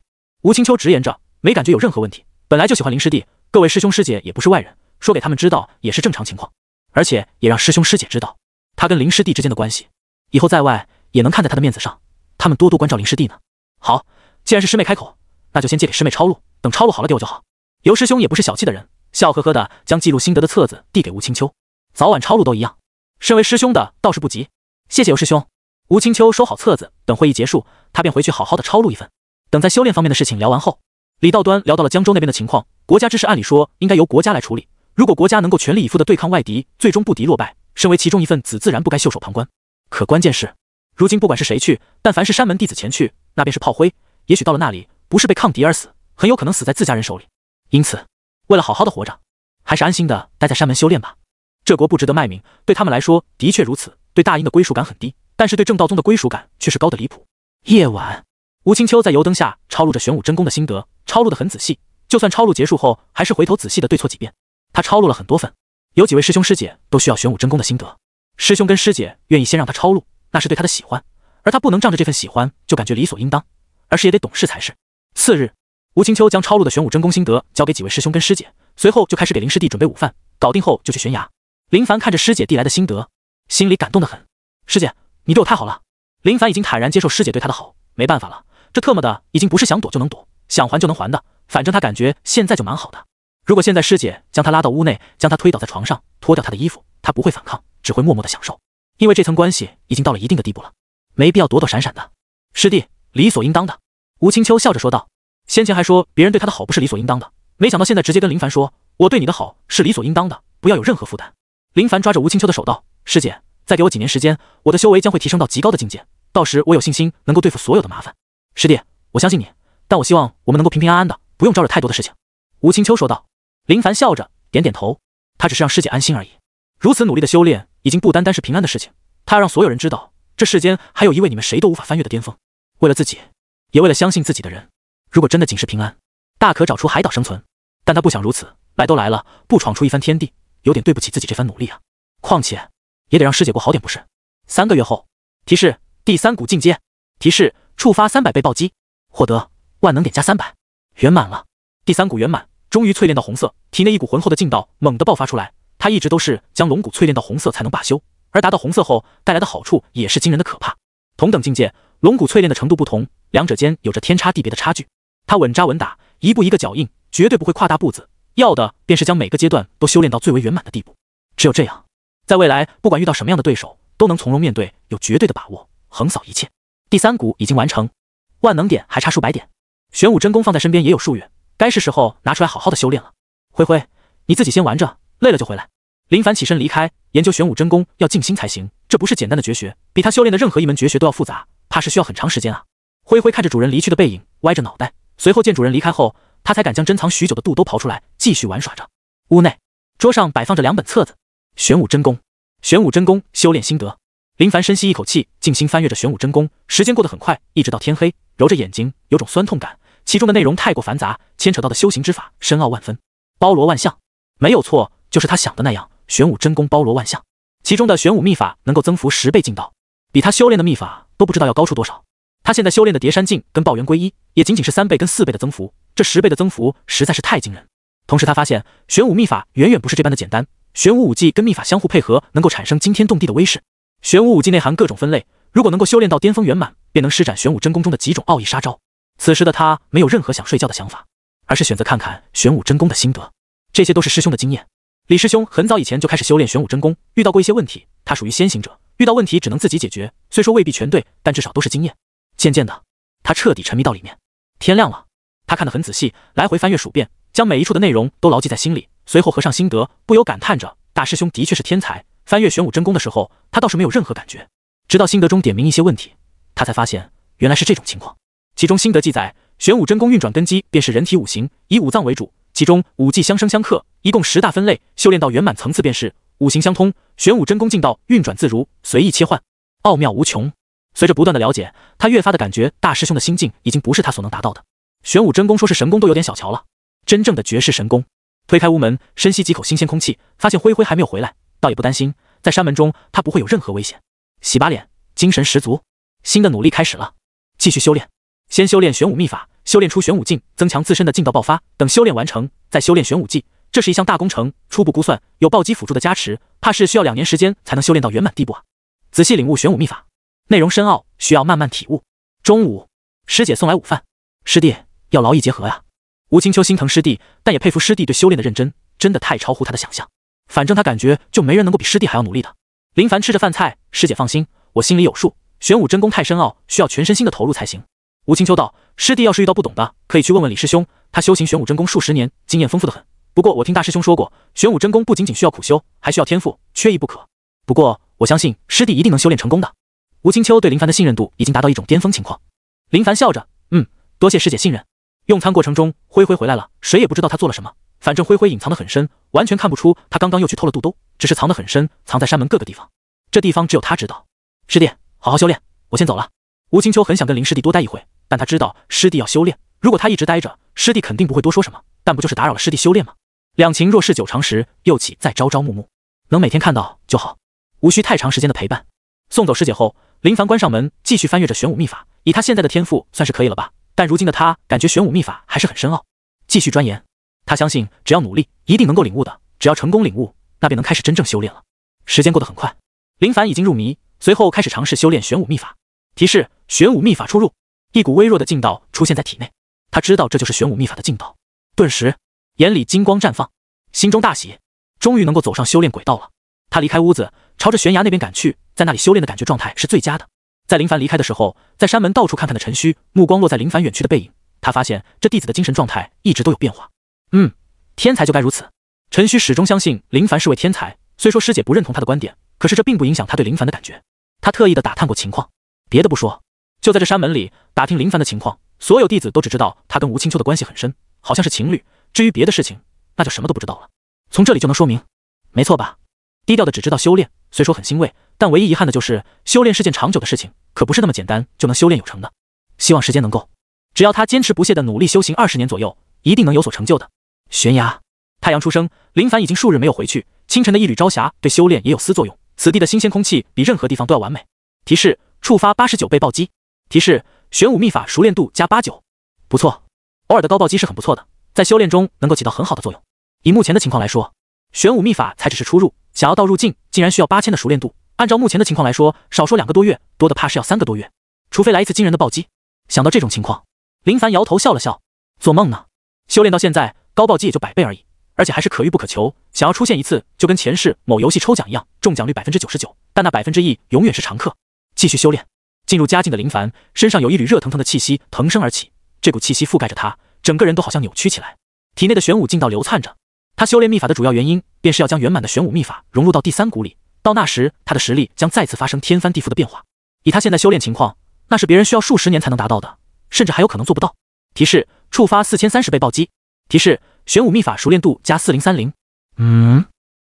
吴青秋直言着，没感觉有任何问题，本来就喜欢林师弟，各位师兄师姐也不是外人，说给他们知道也是正常情况，而且也让师兄师姐知道他跟林师弟之间的关系，以后在外也能看在他的面子上，他们多多关照林师弟呢。好，既然是师妹开口，那就先借给师妹抄录，等抄录好了给我就好。尤师兄也不是小气的人，笑呵呵的将记录心得的册子递给吴青秋，早晚抄录都一样，身为师兄的倒是不急，谢谢尤师兄。吴青秋收好册子，等会议结束，他便回去好好的抄录一份。等在修炼方面的事情聊完后，李道端聊到了江州那边的情况，国家之事按理说应该由国家来处理，如果国家能够全力以赴的对抗外敌，最终不敌落败，身为其中一份子自然不该袖手旁观。可关键是，如今不管是谁去，但凡是山门弟子前去，那便是炮灰，也许到了那里，不是被抗敌而死，很有可能死在自家人手里。因此，为了好好的活着，还是安心的待在山门修炼吧。这国不值得卖名，对他们来说的确如此，对大殷的归属感很低，但是对正道宗的归属感却是高的离谱。夜晚，吴青秋在油灯下抄录着玄武真功的心得，抄录得很仔细，就算抄录结束后，还是回头仔细的对错几遍。他抄录了很多份，有几位师兄师姐都需要玄武真功的心得，师兄跟师姐愿意先让他抄录，那是对他的喜欢，而他不能仗着这份喜欢就感觉理所应当，而是也得懂事才是。次日，吴青秋将抄录的玄武真功心得交给几位师兄跟师姐，随后就开始给林师弟准备午饭，搞定后就去悬崖。林凡看着师姐递来的心得，心里感动得很。师姐，你对我太好了。林凡已经坦然接受师姐对他的好，没办法了，这特么的已经不是想躲就能躲，想还就能还的，反正他感觉现在就蛮好的。如果现在师姐将他拉到屋内，将他推倒在床上，脱掉他的衣服，他不会反抗，只会默默的享受，因为这层关系已经到了一定的地步了，没必要躲躲闪闪的。师弟，理所应当的。吴青秋笑着说道，先前还说别人对他的好不是理所应当的，没想到现在直接跟林凡说，我对你的好是理所应当的，不要有任何负担。林凡抓着吴青秋的手道，师姐，再给我几年时间，我的修为将会提升到极高的境界，到时我有信心能够对付所有的麻烦。师弟，我相信你，但我希望我们能够平平安安的，不用招惹太多的事情。吴青秋说道。林凡笑着点点头，他只是让师姐安心而已。如此努力的修炼，已经不单单是平安的事情，他要让所有人知道，这世间还有一位你们谁都无法翻越的巅峰。为了自己，也为了相信自己的人，如果真的仅是平安，大可找出海岛生存，但他不想如此，来都来了，不闯出一番天地，有点对不起自己这番努力啊。况且也得让师姐过好点不是？3个月后，提示第3股进阶，提示触发300倍暴击，获得万能点加300，圆满了。第3股圆满，终于淬炼到红色，体内一股浑厚的劲道猛地爆发出来。他一直都是将龙骨淬炼到红色才能罢休，而达到红色后带来的好处也是惊人的可怕。同等境界，龙骨淬炼的程度不同，两者间有着天差地别的差距。他稳扎稳打，一步一个脚印，绝对不会跨大步子，要的便是将每个阶段都修炼到最为圆满的地步。只有这样，在未来不管遇到什么样的对手，都能从容面对，有绝对的把握，横扫一切。第3股已经完成，万能点还差数百点。玄武真功放在身边也有数月，该是时候拿出来好好的修炼了。灰灰，你自己先玩着，累了就回来。林凡起身离开，研究玄武真功要静心才行，这不是简单的绝学，比他修炼的任何一门绝学都要复杂，怕是需要很长时间啊。灰灰看着主人离去的背影，歪着脑袋，随后见主人离开后，他才敢将珍藏许久的肚兜刨出来，继续玩耍着。屋内，桌上摆放着2本册子，玄武真功、玄武真功修炼心得。林凡深吸一口气，静心翻阅着玄武真功，时间过得很快，一直到天黑，揉着眼睛，有种酸痛感，其中的内容太过繁杂，牵扯到的修行之法深奥万分，包罗万象。没有错，就是他想的那样，玄武真功包罗万象，其中的玄武秘法能够增幅10倍劲道，比他修炼的秘法都不知道要高出多少。他现在修炼的叠山镜跟抱元归一，也仅仅是3倍跟4倍的增幅，这10倍的增幅实在是太惊人。同时他发现玄武秘法远远不是这般的简单，玄武武技跟秘法相互配合，能够产生惊天动地的威势。玄武武技内含各种分类，如果能够修炼到巅峰圆满，便能施展玄武真功中的几种奥义杀招。此时的他没有任何想睡觉的想法，而是选择看看玄武真功的心得，这些都是师兄的经验。李师兄很早以前就开始修炼玄武真功，遇到过一些问题，他属于先行者，遇到问题只能自己解决，虽说未必全对，但至少都是经验。渐渐的，他彻底沉迷到里面。天亮了，他看得很仔细，来回翻阅数遍，将每一处的内容都牢记在心里，随后合上心得，不由感叹着大师兄的确是天才。翻阅玄武真功的时候，他倒是没有任何感觉，直到心得中点明一些问题，他才发现原来是这种情况。其中心得记载，玄武真功运转根基便是人体五行，以五脏为主，其中五季相生相克，一共10大分类，修炼到圆满层次便是五行相通，玄武真功劲道运转自如，随意切换，奥妙无穷。随着不断的了解，他越发的感觉大师兄的心境已经不是他所能达到的。玄武真功说是神功都有点小瞧了，真正的绝世神功。推开屋门，深吸几口新鲜空气，发现灰灰还没有回来，倒也不担心，在山门中他不会有任何危险。洗把脸，精神十足，新的努力开始了。继续修炼，先修炼玄武秘法，修炼出玄武境，增强自身的劲道爆发，等修炼完成，再修炼玄武技。这是一项大工程，初步估算有暴击辅助的加持，怕是需要2年时间才能修炼到圆满地步啊！仔细领悟玄武秘法，内容深奥，需要慢慢体悟。中午，师姐送来午饭，师弟要劳逸结合呀。吴青秋心疼师弟，但也佩服师弟对修炼的认真，真的太超乎他的想象。反正他感觉就没人能够比师弟还要努力的。林凡吃着饭菜，师姐放心，我心里有数。玄武真功太深奥，需要全身心的投入才行。吴青秋道：“师弟要是遇到不懂的，可以去问问李师兄，他修行玄武真功数十年，经验丰富的很。不过我听大师兄说过，玄武真功不仅仅需要苦修，还需要天赋，缺一不可。不过我相信师弟一定能修炼成功的。”吴青秋对林凡的信任度已经达到一种巅峰情况。林凡笑着：“多谢师姐信任。”用餐过程中，灰灰回来了，谁也不知道他做了什么。反正灰灰隐藏得很深，完全看不出他刚刚又去偷了肚兜，只是藏得很深，藏在山门各个地方。这地方只有他知道。师弟，好好修炼，我先走了。吴青秋很想跟林师弟多待一会，但他知道师弟要修炼，如果他一直待着，师弟肯定不会多说什么，但不就是打扰了师弟修炼吗？两情若是久长时，又岂在朝朝暮暮？能每天看到就好，无需太长时间的陪伴。送走师姐后，林凡关上门，继续翻阅着玄武秘法。以他现在的天赋，算是可以了吧？但如今的他感觉玄武秘法还是很深奥，继续钻研。他相信只要努力，一定能够领悟的。只要成功领悟，那便能开始真正修炼了。时间过得很快，林凡已经入迷，随后开始尝试修炼玄武秘法。提示：玄武秘法出入，一股微弱的劲道出现在体内。他知道这就是玄武秘法的劲道，顿时眼里金光绽放，心中大喜，终于能够走上修炼轨道了。他离开屋子，朝着悬崖那边赶去，在那里修炼的感觉状态是最佳的。在林凡离开的时候，在山门到处看看的陈虚，目光落在林凡远去的背影，他发现这弟子的精神状态一直都有变化。天才就该如此。陈虚始终相信林凡是位天才，虽说师姐不认同他的观点，可是这并不影响他对林凡的感觉。他特意的打探过情况，别的不说，就在这山门里打听林凡的情况，所有弟子都只知道他跟吴青秋的关系很深，好像是情侣，至于别的事情，那就什么都不知道了。从这里就能说明，没错吧？低调的只知道修炼，虽说很欣慰，但唯一遗憾的就是修炼是件长久的事情，可不是那么简单就能修炼有成的。希望时间能够，只要他坚持不懈的努力修行20年左右，一定能有所成就的。悬崖，太阳出生，林凡已经数日没有回去，清晨的一缕朝霞对修炼也有丝作用。此地的新鲜空气比任何地方都要完美。提示：触发89倍暴击。提示：玄武秘法熟练度加89。不错，偶尔的高暴击是很不错的，在修炼中能够起到很好的作用。以目前的情况来说，玄武秘法才只是初入，想要到入境竟然需要8000的熟练度。按照目前的情况来说，少说2个多月，多的怕是要3个多月，除非来一次惊人的暴击。想到这种情况，林凡摇头笑了笑，做梦呢？修炼到现在，高暴击也就100倍而已，而且还是可遇不可求，想要出现一次，就跟前世某游戏抽奖一样，中奖率99%，但那1%永远是常客。继续修炼，进入佳境的林凡身上有一缕热腾腾的气息腾升而起，这股气息覆盖着他，整个人都好像扭曲起来，体内的玄武劲道流窜着。他修炼秘法的主要原因，便是要将圆满的玄武秘法融入到第3股里，到那时他的实力将再次发生天翻地覆的变化。以他现在修炼情况，那是别人需要数十年才能达到的，甚至还有可能做不到。提示：触发4030倍暴击。提示：玄武秘法熟练度加4030。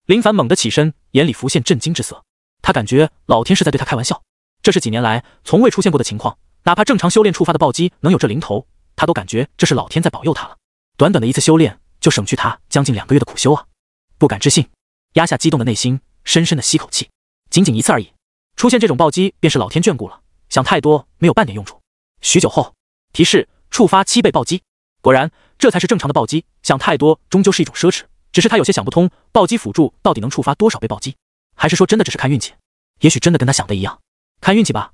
林凡猛地起身，眼里浮现震惊之色，他感觉老天是在对他开玩笑。这是几年来从未出现过的情况，哪怕正常修炼触发的暴击能有这灵头，他都感觉这是老天在保佑他了。短短的一次修炼，就省去他将近2个月的苦修啊！不敢置信，压下激动的内心，深深的吸口气。仅仅一次而已，出现这种暴击便是老天眷顾了，想太多没有半点用处。许久后，提示：触发7倍暴击。果然，这才是正常的暴击，想太多终究是一种奢侈。只是他有些想不通，暴击辅助到底能触发多少倍暴击？还是说真的只是看运气？也许真的跟他想的一样，看运气吧。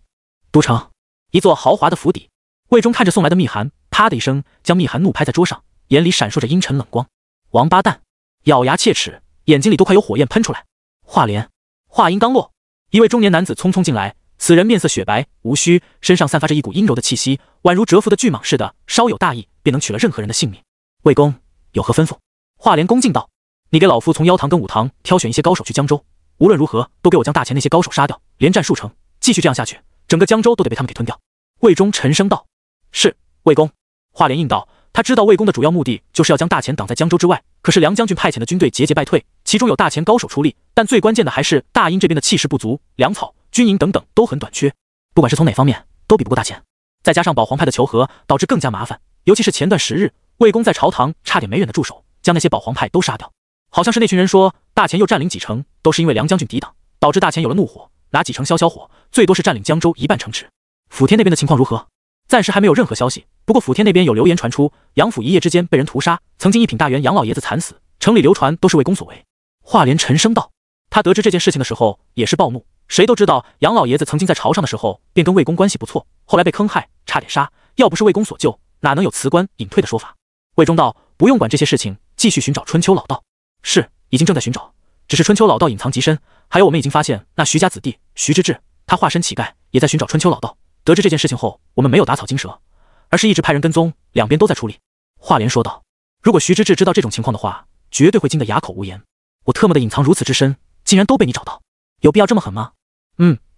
都城，一座豪华的府邸，魏忠看着送来的密函，啪的一声将密函怒拍在桌上，眼里闪烁着阴沉冷光。王八蛋，咬牙切齿，眼睛里都快有火焰喷出来。华莲，话音刚落，一位中年男子匆匆进来，此人面色雪白无须，身上散发着一股阴柔的气息，宛如蛰伏的巨蟒似的，稍有大意便能取了任何人的性命。魏公有何吩咐？华莲恭敬道：你给老夫从妖堂跟武堂挑选一些高手去江州，无论如何都给我将大前那些高手杀掉，连战数成，继续这样下去，整个江州都得被他们给吞掉。魏忠沉声道：是，魏公。华莲应道：他知道魏公的主要目的就是要将大前挡在江州之外，可是梁将军派遣的军队节节败退，其中有大前高手出力，但最关键的还是大殷这边的气势不足，粮草、军营等等都很短缺，不管是从哪方面都比不过大前。再加上保皇派的求和，导致更加麻烦，尤其是前段时日，魏公在朝堂差点没忍得住手，将那些保皇派都杀掉。好像是那群人说大前又占领几城，都是因为梁将军抵挡，导致大前有了怒火，拿几城消消火，最多是占领江州1半城池。府天那边的情况如何？暂时还没有任何消息，不过府天那边有流言传出，杨府一夜之间被人屠杀，曾经一品大员杨老爷子惨死，城里流传都是魏公所为。华莲沉声道。他得知这件事情的时候也是暴怒，谁都知道杨老爷子曾经在朝上的时候便跟魏公关系不错，后来被坑害，差点杀，要不是魏公所救，哪能有辞官隐退的说法？魏忠道，不用管这些事情，继续寻找春秋老道。是，已经正在寻找，只是春秋老道隐藏极深，还有我们已经发现那徐家子弟徐之志，他化身乞丐，也在寻找春秋老道。得知这件事情后，我们没有打草惊蛇，而是一直派人跟踪，两边都在处理。华莲说道。如果徐之志知道这种情况的话，绝对会惊得哑口无言。我特么的隐藏如此之深，竟然都被你找到，有必要这么狠吗？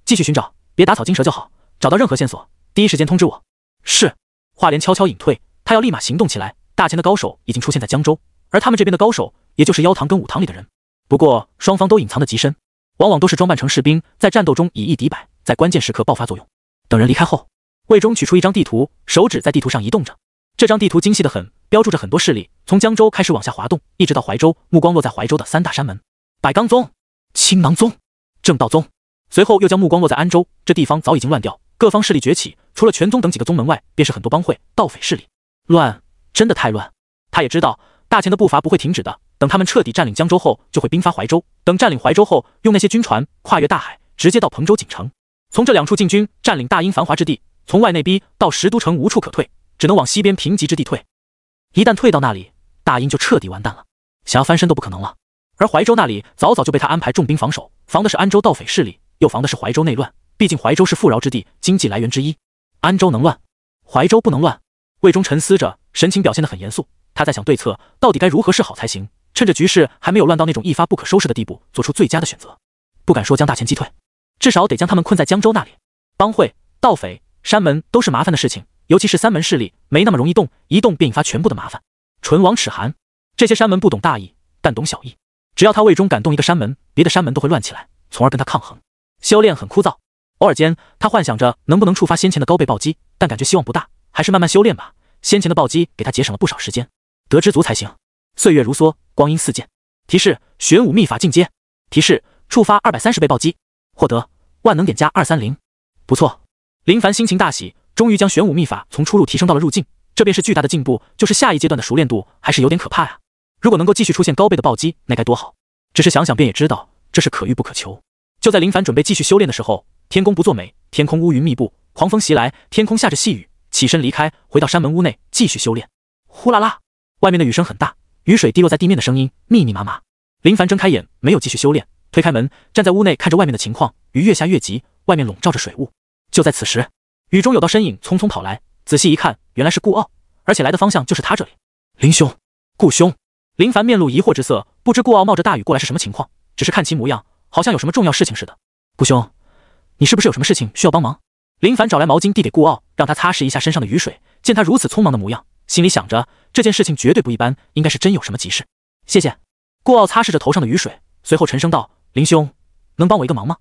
继续寻找，别打草惊蛇就好，找到任何线索，第一时间通知我。是。华莲悄悄隐退，他要立马行动起来。大前的高手已经出现在江州，而他们这边的高手也就是妖堂跟武堂里的人。不过双方都隐藏得极深，往往都是装扮成士兵，在战斗中以一敌百，在关键时刻爆发作用。等人离开后，魏忠取出一张地图，手指在地图上移动着。这张地图精细得很，标注着很多势力，从江州开始往下滑动，一直到怀州，目光落在怀州的三大山门：百罡宗、青囊宗、正道宗。随后又将目光落在安州，这地方早已经乱掉，各方势力崛起，除了全宗等几个宗门外，便是很多帮会、盗匪势力。乱，真的太乱。他也知道大前的步伐不会停止的，等他们彻底占领江州后，就会兵发怀州，等占领怀州后，用那些军船跨越大海，直接到彭州锦城，从这两处进军，占领大英繁华之地，从外内逼到石都城无处可退，只能往西边平瘠之地退。一旦退到那里，大英就彻底完蛋了，想要翻身都不可能了。而怀州那里早早就被他安排重兵防守，防的是安州盗匪势力，又防的是怀州内乱，毕竟怀州是富饶之地，经济来源之一。安州能乱，怀州不能乱。魏忠沉思着，神情表现得很严肃，他在想对策到底该如何是好才行，趁着局势还没有乱到那种一发不可收拾的地步，做出最佳的选择。不敢说将大前击退，至少得将他们困在江州那里。帮会、盗匪、山门都是麻烦的事情，尤其是三门势力没那么容易动，一动便引发全部的麻烦。唇亡齿寒，这些山门不懂大义，但懂小义。只要他魏忠敢动一个山门，别的山门都会乱起来，从而跟他抗衡。修炼很枯燥，偶尔间他幻想着能不能触发先前的高倍暴击，但感觉希望不大，还是慢慢修炼吧。先前的暴击给他节省了不少时间，得知足才行。岁月如梭，光阴似箭。提示：玄武秘法进阶。提示：触发230倍暴击，获得万能点加230。不错，林凡心情大喜，终于将玄武秘法从出入提升到了入境，这便是巨大的进步，就是下一阶段的熟练度还是有点可怕呀。如果能够继续出现高倍的暴击，那该多好。只是想想便也知道，这是可遇不可求。就在林凡准备继续修炼的时候，天公不作美，天空乌云密布，狂风袭来，天空下着细雨，起身离开，回到山门屋内继续修炼。呼啦啦，外面的雨声很大，雨水滴落在地面的声音密密麻麻。林凡睁开眼，没有继续修炼，推开门，站在屋内看着外面的情况，雨越下越急，外面笼罩着水雾。就在此时，雨中有道身影匆匆跑来，仔细一看，原来是顾傲，而且来的方向就是他这里。林兄，顾兄。林凡面露疑惑之色，不知顾傲冒着大雨过来是什么情况，只是看其模样，好像有什么重要事情似的。顾兄，你是不是有什么事情需要帮忙？林凡找来毛巾递给顾傲，让他擦拭一下身上的雨水。见他如此匆忙的模样，心里想着这件事情绝对不一般，应该是真有什么急事。谢谢。顾傲擦拭着头上的雨水，随后沉声道：林兄，能帮我一个忙吗？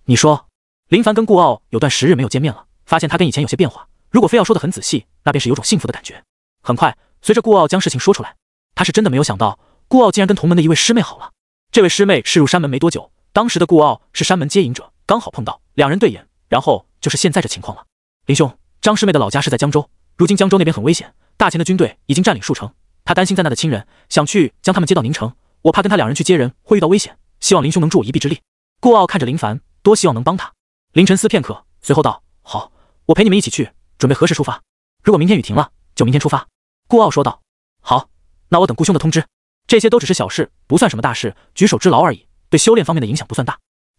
你说。林凡跟顾傲有段时日没有见面了，发现他跟以前有些变化，如果非要说得很仔细，那便是有种幸福的感觉。很快，随着顾傲将事情说出来，他是真的没有想到，顾傲竟然跟同门的一位师妹好了。这位师妹是入山门没多久，当时的顾傲是山门接引者，刚好碰到，两人对眼，然后就是现在这情况了。林兄，张师妹的老家是在江州，如今江州那边很危险，大前的军队已经占领数城，他担心在那的亲人，想去将他们接到宁城，我怕跟他两人去接人会遇到危险，希望林兄能助我一臂之力。顾傲看着林凡，多希望能帮他。林沉思片刻，随后道：好，我陪你们一起去，准备何时出发？如果明天雨停了，就明天出发。顾傲说道：好，那我等顾兄的通知。这些都只是小事，不算什么大事，举手之劳而已，对修炼方面的影响不算大。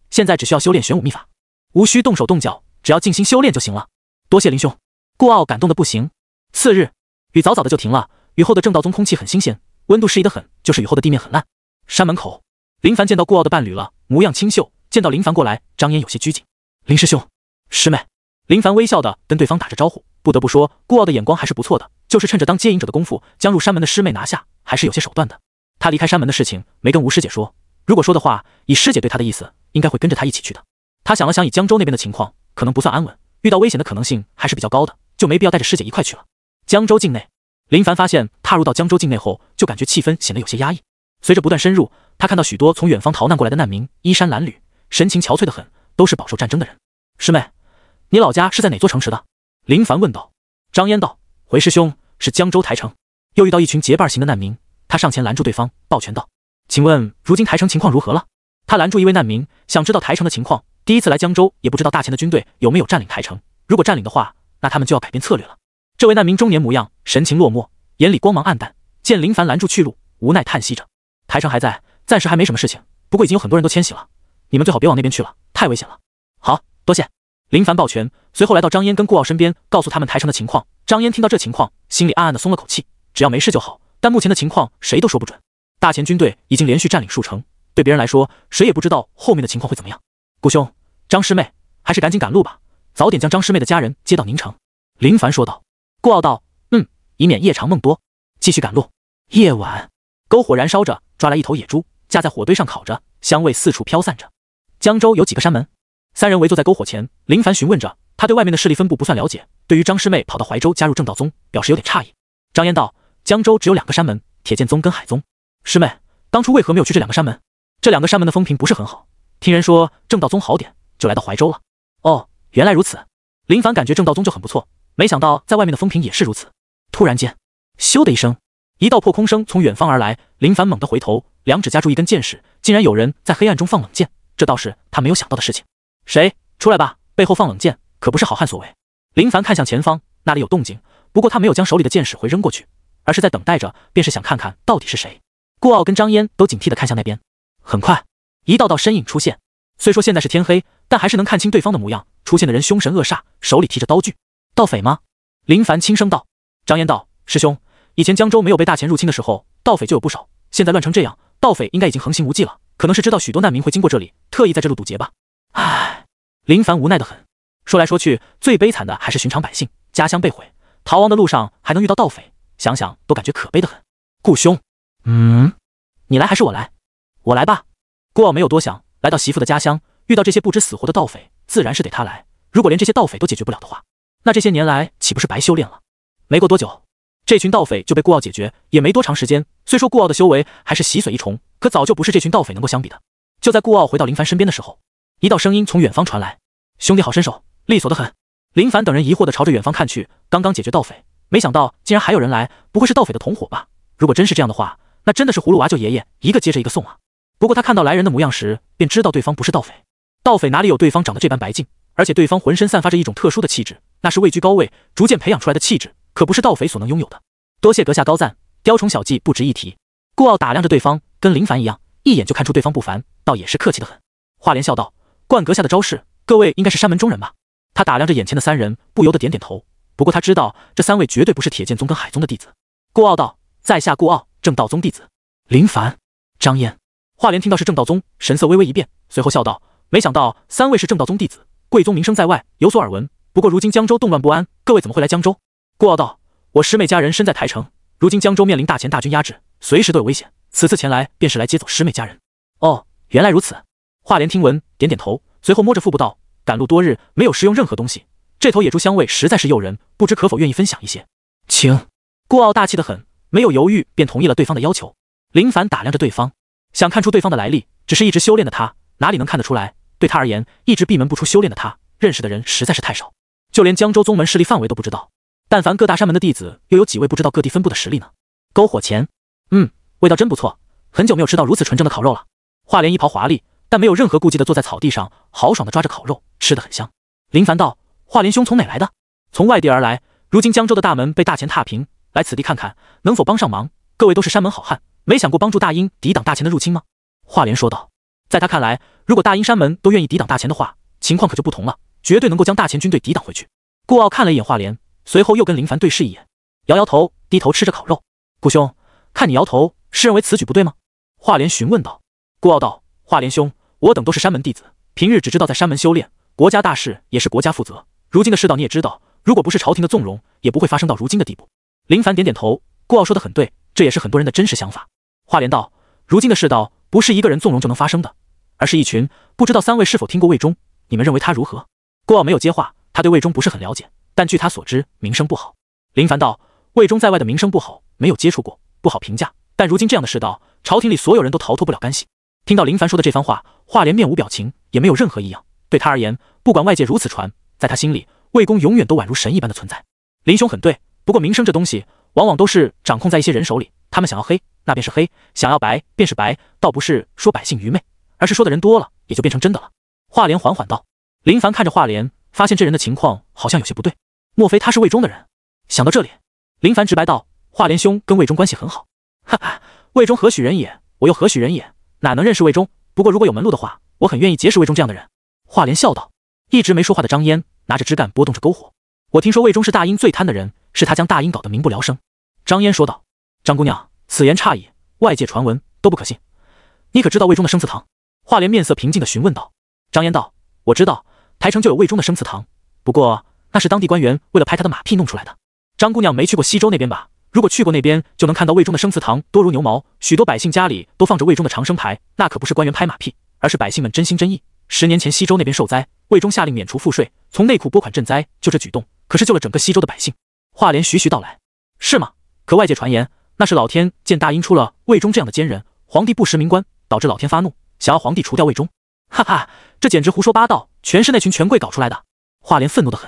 现在只需要修炼玄武秘法，无需动手动脚，只要静心修炼就行了。多谢林兄。顾傲感动的不行。次日，雨早早的就停了，雨后的正道宗空气很新鲜，温度适宜得很，就是雨后的地面很烂。山门口，林凡见到顾傲的伴侣了，模样清秀，见到林凡过来，张嫣有些拘谨。林师兄，师妹。林凡微笑的跟对方打着招呼，不得不说，顾傲的眼光还是不错的，就是趁着当接引者的功夫，将入山门的师妹拿下，还是有些手段的。他离开山门的事情没跟吴师姐说，如果说的话，以师姐对他的意思，应该会跟着他一起去的。他想了想，以江州那边的情况，可能不算安稳，遇到危险的可能性还是比较高的，就没必要带着师姐一块去了。江州境内，林凡发现踏入到江州境内后，就感觉气氛显得有些压抑。随着不断深入，他看到许多从远方逃难过来的难民，衣衫褴褛，神情憔悴得很，都是饱受战争的人。师妹，你老家是在哪座城池的？林凡问道。张嫣道：回师兄，是江州台城。又遇到一群结伴行的难民，他上前拦住对方，抱拳道：“请问如今台城情况如何了？”他拦住一位难民，想知道台城的情况。第一次来江州，也不知道大前的军队有没有占领台城。如果占领的话，那他们就要改变策略了。这位难民中年模样，神情落寞，眼里光芒暗淡，见林凡拦住去路，无奈叹息着：“台城还在，暂时还没什么事情，不过已经有很多人都迁徙了，你们最好别往那边去了，太危险了。”“好，多谢。”林凡抱拳，随后来到张嫣跟顾傲身边，告诉他们台城的情况。张嫣听到这情况，心里暗暗的松了口气，只要没事就好，但目前的情况谁都说不准。大前军队已经连续占领数城，对别人来说，谁也不知道后面的情况会怎么样。顾兄，张师妹，还是赶紧赶路吧，早点将张师妹的家人接到宁城。”林凡说道。顾傲道：“以免夜长梦多。”继续赶路。夜晚，篝火燃烧着，抓来一头野猪，架在火堆上烤着，香味四处飘散着。江州有几个山门？三人围坐在篝火前，林凡询问着。他对外面的势力分布不算了解，对于张师妹跑到怀州加入正道宗，表示有点诧异。张嫣道：“江州只有2个山门，铁剑宗跟海宗。师妹，当初为何没有去这2个山门？”“这2个山门的风评不是很好，听人说正道宗好点，就来到怀州了。”“哦，原来如此。”林凡感觉正道宗就很不错，没想到在外面的风评也是如此。突然间，咻的一声，一道破空声从远方而来，林凡猛地回头，两指夹住一根剑矢，竟然有人在黑暗中放冷箭，这倒是他没有想到的事情。“谁？出来吧，背后放冷箭可不是好汉所为。”林凡看向前方，那里有动静，不过他没有将手里的剑矢回扔过去，而是在等待着，便是想看看到底是谁。顾傲跟张嫣都警惕地看向那边。很快，一道道身影出现，虽说现在是天黑，但还是能看清对方的模样。出现的人凶神恶煞，手里提着刀具。“盗匪吗？”林凡轻声道。张嫣道：“师兄，以前江州没有被大前入侵的时候，盗匪就有不少，现在乱成这样，盗匪应该已经横行无忌了，可能是知道许多难民会经过这里，特意在这路堵截吧。”唉，林凡无奈得很。说来说去，最悲惨的还是寻常百姓，家乡被毁，逃亡的路上还能遇到盗匪，想想都感觉可悲得很。顾兄，你来还是我来？我来吧。顾傲没有多想，来到媳妇的家乡，遇到这些不知死活的盗匪，自然是得他来。如果连这些盗匪都解决不了的话，那这些年来岂不是白修炼了？没过多久，这群盗匪就被顾傲解决，也没多长时间。虽说顾傲的修为还是洗髓一重，可早就不是这群盗匪能够相比的。就在顾傲回到林凡身边的时候，一道声音从远方传来：“兄弟好身手，利索得很。”林凡等人疑惑地朝着远方看去，刚刚解决盗匪，没想到竟然还有人来，不会是盗匪的同伙吧？如果真是这样的话，那真的是葫芦娃救爷爷，一个接着一个送啊！不过他看到来人的模样时，便知道对方不是盗匪。盗匪哪里有对方长得这般白净？而且对方浑身散发着一种特殊的气质，那是位居高位逐渐培养出来的气质，可不是盗匪所能拥有的。多谢阁下高赞，雕虫小技不值一提。顾傲打量着对方，跟林凡一样，一眼就看出对方不凡，倒也是客气得很。华莲笑道：“冠阁下的招式，各位应该是山门中人吧？”他打量着眼前的三人，不由得点点头。不过他知道这3位绝对不是铁剑宗跟海宗的弟子。顾傲道：“在下顾傲，正道宗弟子。”林凡、张嫣、华莲听到是正道宗，神色微微一变，随后笑道：“没想到3位是正道宗弟子，贵宗名声在外，有所耳闻。不过如今江州动乱不安，各位怎么会来江州？”顾傲道：“我师妹家人身在台城，如今江州面临大前大军压制，随时都有危险，此次前来便是来接走师妹家人。”哦，原来如此。华莲听闻，点点头，随后摸着腹部道：“赶路多日，没有食用任何东西，这头野猪香味实在是诱人，不知可否愿意分享一些？”“请。”顾傲大气得很，没有犹豫便同意了对方的要求。林凡打量着对方，想看出对方的来历，只是一直修炼的他，哪里能看得出来？对他而言，一直闭门不出修炼的他，认识的人实在是太少，就连江州宗门势力范围都不知道。但凡各大山门的弟子，又有几位不知道各地分布的实力呢？篝火前，味道真不错，很久没有吃到如此纯正的烤肉了。华莲衣袍华丽，但没有任何顾忌地坐在草地上，豪爽地抓着烤肉，吃得很香。林凡道：“华莲兄从哪来的？”“从外地而来，如今江州的大门被大前踏平，来此地看看，能否帮上忙？各位都是山门好汉，没想过帮助大殷抵挡大前的入侵吗？”华莲说道。在他看来，如果大殷山门都愿意抵挡大前的话，情况可就不同了，绝对能够将大前军队抵挡回去。顾傲看了一眼华莲，随后又跟林凡对视一眼，摇摇头，低头吃着烤肉。“顾兄，看你摇头，是认为此举不对吗？”华莲询问道。顾傲道：“华莲兄，我等都是山门弟子，平日只知道在山门修炼，国家大事也是国家负责。如今的世道你也知道，如果不是朝廷的纵容，也不会发生到如今的地步。”林凡点点头，顾傲说得很对，这也是很多人的真实想法。华莲道：“如今的世道不是一个人纵容就能发生的，而是一群，不知道3位是否听过魏忠？你们认为他如何？”顾傲没有接话，他对魏忠不是很了解，但据他所知，名声不好。林凡道：“魏忠在外的名声不好，没有接触过，不好评价。但如今这样的世道，朝廷里所有人都逃脱不了干系。”听到林凡说的这番话，华莲面无表情，也没有任何异样。对他而言，不管外界如此传，在他心里，魏公永远都宛如神一般的存在。林兄很对，不过名声这东西，往往都是掌控在一些人手里，他们想要黑，那便是黑；想要白，便是白。倒不是说百姓愚昧，而是说的人多了，也就变成真的了。华莲缓缓道。林凡看着华莲，发现这人的情况好像有些不对，莫非他是魏忠的人？想到这里，林凡直白道：“华莲兄跟魏忠关系很好。”哈哈，魏忠何许人也？我又何许人也？哪能认识魏忠？不过如果有门路的话，我很愿意结识魏忠这样的人。华莲笑道。一直没说话的张嫣拿着枝干拨动着篝火。我听说魏忠是大殷最贪的人，是他将大殷搞得民不聊生。张嫣说道。张姑娘，此言差矣，外界传闻都不可信。你可知道魏忠的生祠堂？华莲面色平静地询问道。张嫣道：我知道，台城就有魏忠的生祠堂，不过那是当地官员为了拍他的马屁弄出来的。张姑娘没去过西周那边吧？如果去过那边，就能看到魏忠的生祠堂多如牛毛，许多百姓家里都放着魏忠的长生牌，那可不是官员拍马屁，而是百姓们真心真意。10年前西周那边受灾，魏忠下令免除赋税，从内库拨款赈灾，就这举动，可是救了整个西周的百姓。华莲徐徐道来。是吗？可外界传言，那是老天见大殷出了魏忠这样的奸人，皇帝不识明官，导致老天发怒，想要皇帝除掉魏忠。哈哈，这简直胡说八道，全是那群权贵搞出来的。华莲愤怒得很。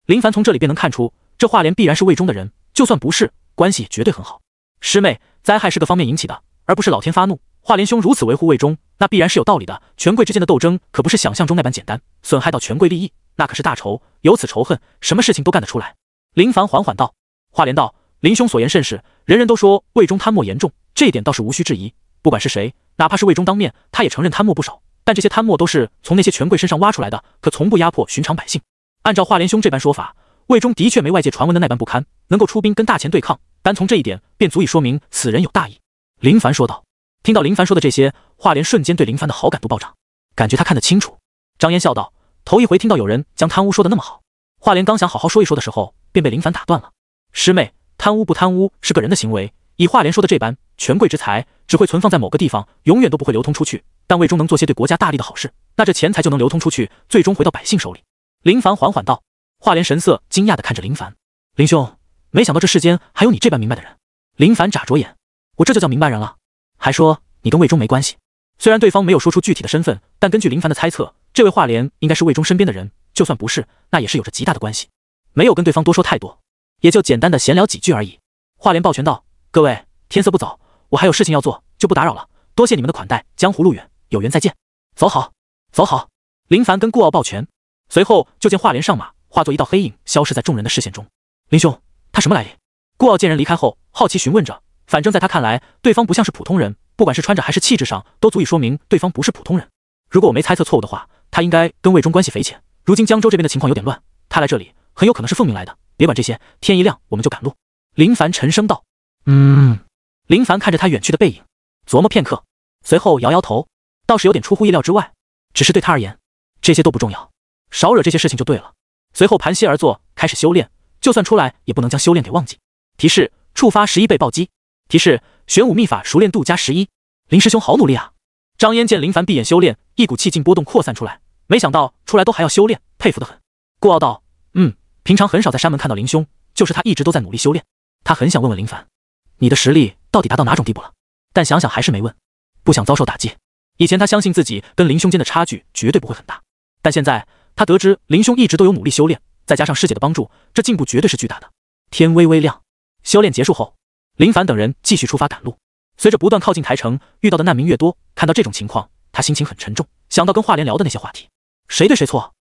林凡从这里便能看出，这华莲必然是魏忠的人，就算不是，关系也绝对很好。师妹，灾害是个方面引起的，而不是老天发怒。华莲兄如此维护魏忠，那必然是有道理的。权贵之间的斗争可不是想象中那般简单，损害到权贵利益，那可是大仇。有此仇恨，什么事情都干得出来。林凡缓缓道。华莲道：林兄所言甚是，人人都说魏忠贪墨严重，这一点倒是无需质疑。不管是谁，哪怕是魏忠当面，他也承认贪墨不少，但这些贪墨都是从那些权贵身上挖出来的，可从不压迫寻常百姓。按照华莲兄这般说法，魏忠的确没外界传闻的那般不堪，能够出兵跟大钱对抗，单从这一点便足以说明此人有大义。林凡说道。听到林凡说的这些，华莲瞬间对林凡的好感度暴涨，感觉他看得清楚。张嫣笑道：头一回听到有人将贪污说得那么好。华莲刚想好好说一说的时候，便被林凡打断了。师妹，贪污不贪污是个人的行为，以华莲说的这般，权贵之财只会存放在某个地方，永远都不会流通出去。但魏忠能做些对国家大利的好事，那这钱财就能流通出去，最终回到百姓手里。林凡缓缓道。华莲神色惊讶地看着林凡。林兄，没想到这世间还有你这般明白的人。林凡眨着眼。我这就叫明白人了。还说你跟魏忠没关系。虽然对方没有说出具体的身份，但根据林凡的猜测，这位华莲应该是魏忠身边的人，就算不是，那也是有着极大的关系。没有跟对方多说太多，也就简单的闲聊几句而已。华莲抱拳道：各位，天色不早，我还有事情要做，就不打扰了，多谢你们的款待，江湖路远，有缘再见。走好，走好。林凡跟顾傲抱拳，随后就见华莲上马，化作一道黑影，消失在众人的视线中。林兄，他什么来历？顾傲见人离开后，好奇询问着。反正在他看来，对方不像是普通人，不管是穿着还是气质上，都足以说明对方不是普通人。如果我没猜测错误的话，他应该跟魏忠关系匪浅。如今江州这边的情况有点乱，他来这里很有可能是奉命来的。别管这些，天一亮我们就赶路。林凡沉声道。林凡看着他远去的背影，琢磨片刻，随后摇摇头，倒是有点出乎意料之外。只是对他而言，这些都不重要，少惹这些事情就对了。随后盘膝而坐，开始修炼，就算出来也不能将修炼给忘记。提示：触发11倍暴击。提示：玄武秘法熟练度加11。林师兄好努力啊！张嫣见林凡闭眼修炼，一股气劲波动扩散出来，没想到出来都还要修炼，佩服得很。顾傲道：平常很少在山门看到林兄，就是他一直都在努力修炼。他很想问问林凡，你的实力到底达到哪种地步了？但想想还是没问，不想遭受打击。以前他相信自己跟林兄间的差距绝对不会很大，但现在他得知林兄一直都有努力修炼，再加上师姐的帮助，这进步绝对是巨大的。天微微亮，修炼结束后，林凡等人继续出发赶路。随着不断靠近台城，遇到的难民越多，看到这种情况，他心情很沉重，想到跟华莲聊的那些话题，谁对谁错？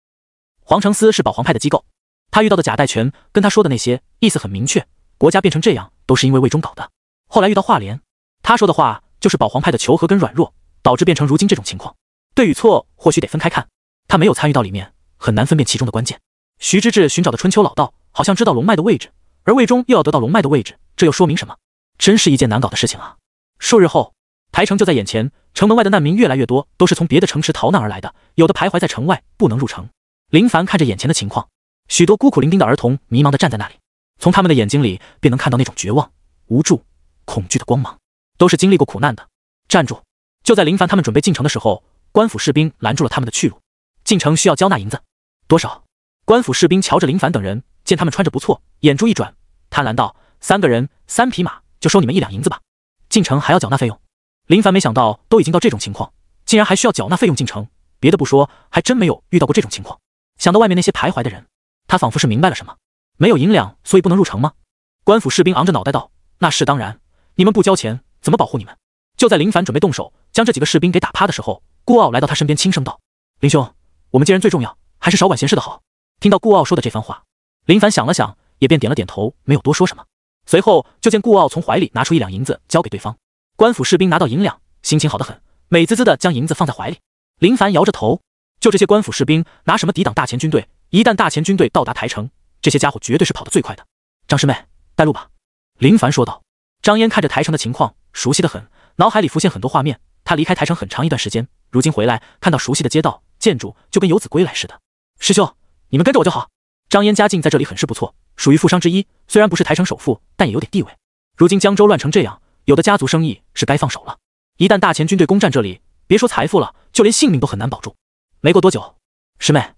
黄承思是保皇派的机构，他遇到的贾代权跟他说的那些意思很明确，国家变成这样都是因为魏忠搞的。后来遇到华莲，他说的话就是保皇派的求和跟软弱，导致变成如今这种情况。对与错或许得分开看，他没有参与到里面，很难分辨其中的关键。徐知志寻找的春秋老道好像知道龙脉的位置，而魏忠又要得到龙脉的位置，这又说明什么？真是一件难搞的事情啊！数日后，台城就在眼前，城门外的难民越来越多，都是从别的城池逃难而来的，有的徘徊在城外不能入城。林凡看着眼前的情况，许多孤苦伶仃的儿童迷茫地站在那里，从他们的眼睛里便能看到那种绝望、无助、恐惧的光芒，都是经历过苦难的。站住！就在林凡他们准备进城的时候，官府士兵拦住了他们的去路。进城需要交纳银子，多少？官府士兵瞧着林凡等人，见他们穿着不错，眼珠一转，贪婪道：3个人3匹马，就收你们1两银子吧。进城还要缴纳费用。林凡没想到都已经到这种情况，竟然还需要缴纳费用进城。别的不说，还真没有遇到过这种情况。想到外面那些徘徊的人，他仿佛是明白了什么。没有银两，所以不能入城吗？官府士兵昂着脑袋道：“那是当然，你们不交钱，怎么保护你们？”就在林凡准备动手将这几个士兵给打趴的时候，顾傲来到他身边，轻声道：“林兄，我们接人最重要，还是少管闲事的好。”听到顾傲说的这番话，林凡想了想，也便点了点头，没有多说什么。随后就见顾傲从怀里拿出1两银子交给对方，官府士兵拿到银两，心情好得很，美滋滋的将银子放在怀里。林凡摇着头，就这些官府士兵拿什么抵挡大前军队？一旦大前军队到达台城，这些家伙绝对是跑得最快的。张师妹，带路吧。林凡说道。张嫣看着台城的情况，熟悉的很，脑海里浮现很多画面。他离开台城很长一段时间，如今回来，看到熟悉的街道、建筑，就跟游子归来似的。师兄，你们跟着我就好。张嫣家境在这里很是不错，属于富商之一，虽然不是台城首富，但也有点地位。如今江州乱成这样，有的家族生意是该放手了。一旦大前军队攻占这里，别说财富了，就连性命都很难保住。没过多久，师妹，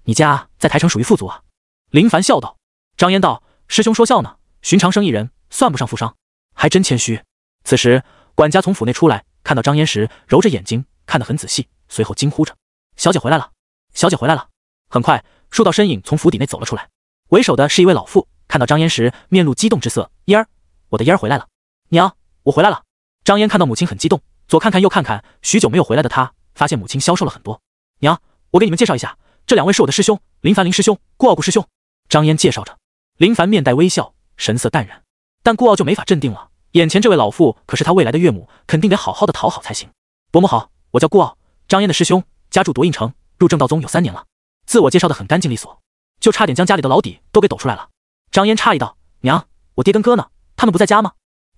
你家在台城属于富族啊？林凡笑道。张嫣道：“师兄说笑呢，寻常生意人，算不上富商，还真谦虚。”此时，管家从府内出来，看到张嫣时，揉着眼睛看得很仔细，随后惊呼着：“小姐回来了！小姐回来了！”很快，数道身影从府邸内走了出来，为首的是一位老妇，看到张嫣时，面露激动之色：“嫣儿，我的嫣儿回来了！娘，我回来了！”张嫣看到母亲很激动，左看看右看看，许久没有回来的她，发现母亲消瘦了很多。娘，我给你们介绍一下，这2位是我的师兄，林凡林师兄，顾傲顾师兄。张嫣介绍着。林凡面带微笑，神色淡然，但顾傲就没法镇定了。眼前这位老妇可是他未来的岳母，肯定得好好的讨好才行。伯母好，我叫顾傲，张嫣的师兄，家住夺印城，入正道宗有3年了。自我介绍的很干净利索，就差点将家里的老底都给抖出来了。张嫣诧异道：“娘，我爹跟哥呢？他们不在家吗？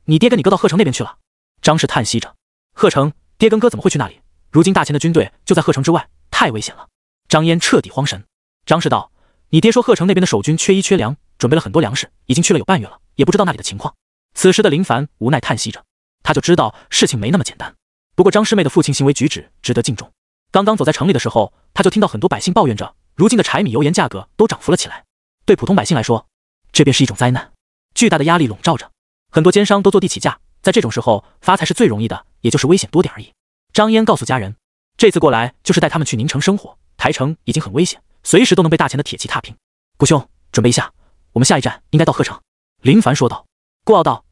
你爹跟你哥到鹤城那边去了？”张氏叹息着：“鹤城，爹跟哥怎么会去那里？如今大前的军队就在鹤城之外，太危险了。”张嫣彻底慌神。张氏道：“你爹说鹤城那边的守军缺衣缺粮，准备了很多粮食，已经去了有半月了，也不知道那里的情况。”此时的林凡无奈叹息着，他就知道事情没那么简单。不过张师妹的父亲行为举止值得敬重。刚刚走在城里的时候，他就听到很多百姓抱怨着，如今的柴米油盐价格都涨幅了起来。对普通百姓来说，这便是一种灾难，巨大的压力笼罩着，很多奸商都坐地起价。在这种时候，发财是最容易的，也就是危险多点而已。张嫣告诉家人，这次过来就是带他们去宁城生活，台城已经很危险，随时都能被大前的铁骑踏平。顾兄，准备一下，我们下一站应该到鹤城。林凡说道。顾傲道：“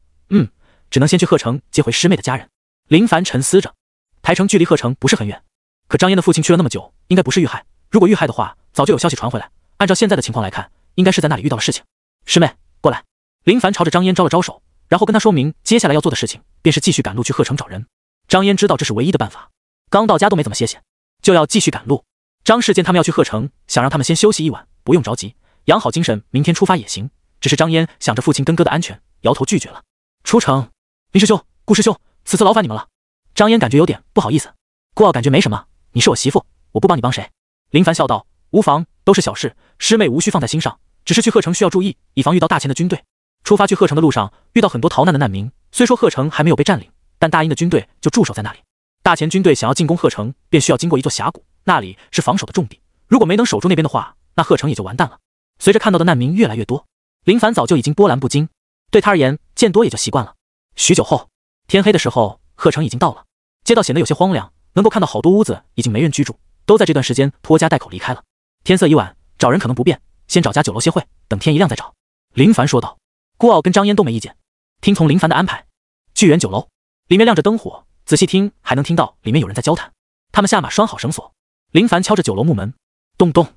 只能先去鹤城接回师妹的家人。”林凡沉思着，台城距离鹤城不是很远，可张嫣的父亲去了那么久，应该不是遇害。如果遇害的话，早就有消息传回来。按照现在的情况来看，应该是在那里遇到了事情。师妹，过来。林凡朝着张嫣招了招手，然后跟他说明接下来要做的事情，便是继续赶路去鹤城找人。张嫣知道这是唯一的办法，刚到家都没怎么歇歇，就要继续赶路。张氏见他们要去鹤城，想让他们先休息一晚，不用着急，养好精神，明天出发也行。只是张嫣想着父亲跟哥的安全，摇头拒绝了。出城，林师兄、顾师兄，此次劳烦你们了。张嫣感觉有点不好意思。顾傲感觉没什么，你是我媳妇，我不帮你帮谁？林凡笑道：“无妨，都是小事，师妹无需放在心上。只是去鹤城需要注意，以防遇到大前的军队。出发去鹤城的路上，遇到很多逃难的难民。虽说鹤城还没有被占领，但大英的军队就驻守在那里。大前军队想要进攻鹤城，便需要经过一座峡谷，那里是防守的重地。如果没能守住那边的话，那鹤城也就完蛋了。”随着看到的难民越来越多，林凡早就已经波澜不惊，对他而言，见多也就习惯了。许久后，天黑的时候，鹤城已经到了，街道显得有些荒凉，能够看到好多屋子已经没人居住，都在这段时间拖家带口离开了。天色已晚，找人可能不便，先找家酒楼歇会，等天一亮再找。林凡说道。顾傲跟张嫣都没意见，听从林凡的安排。聚源酒楼里面亮着灯火，仔细听还能听到里面有人在交谈。他们下马拴好绳索，林凡敲着酒楼木门，咚咚，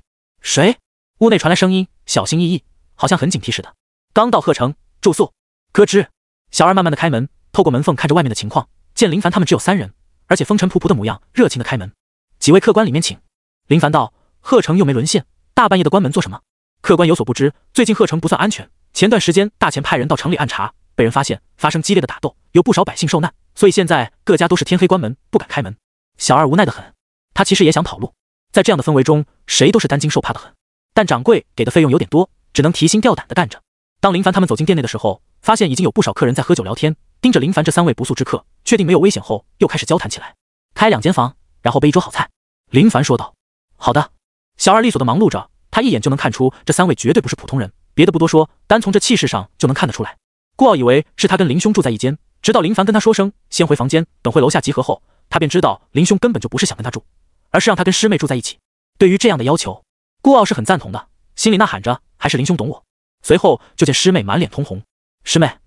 谁？屋内传来声音，小心翼翼，好像很警惕似的。刚到鹤城，住宿。咯吱，小二慢慢的开门，透过门缝看着外面的情况，见林凡他们只有3人，而且风尘仆仆的模样，热情的开门。几位客官里面请。林凡道：“鹤城又没沦陷，大半夜的关门做什么？”客官有所不知，最近鹤城不算安全，前段时间大前派人到城里暗查，被人发现，发生激烈的打斗，有不少百姓受难，所以现在各家都是天黑关门，不敢开门。小二无奈的很，他其实也想跑路，在这样的氛围中，谁都是担惊受怕的很，但掌柜给的费用有点多，只能提心吊胆的干着。当林凡他们走进店内的时候，发现已经有不少客人在喝酒聊天，盯着林凡这3位不速之客，确定没有危险后，又开始交谈起来。开2间房，然后备一桌好菜。林凡说道：“好的。”小二利索的忙碌着，他一眼就能看出这3位绝对不是普通人，别的不多说，单从这气势上就能看得出来。顾傲以为是他跟林兄住在一间，直到林凡跟他说声先回房间，等会楼下集合后，他便知道林兄根本就不是想跟他住，而是让他跟师妹住在一起。对于这样的要求，顾傲是很赞同的，心里呐喊着还是林兄懂我。随后就见师妹满脸通红，师妹，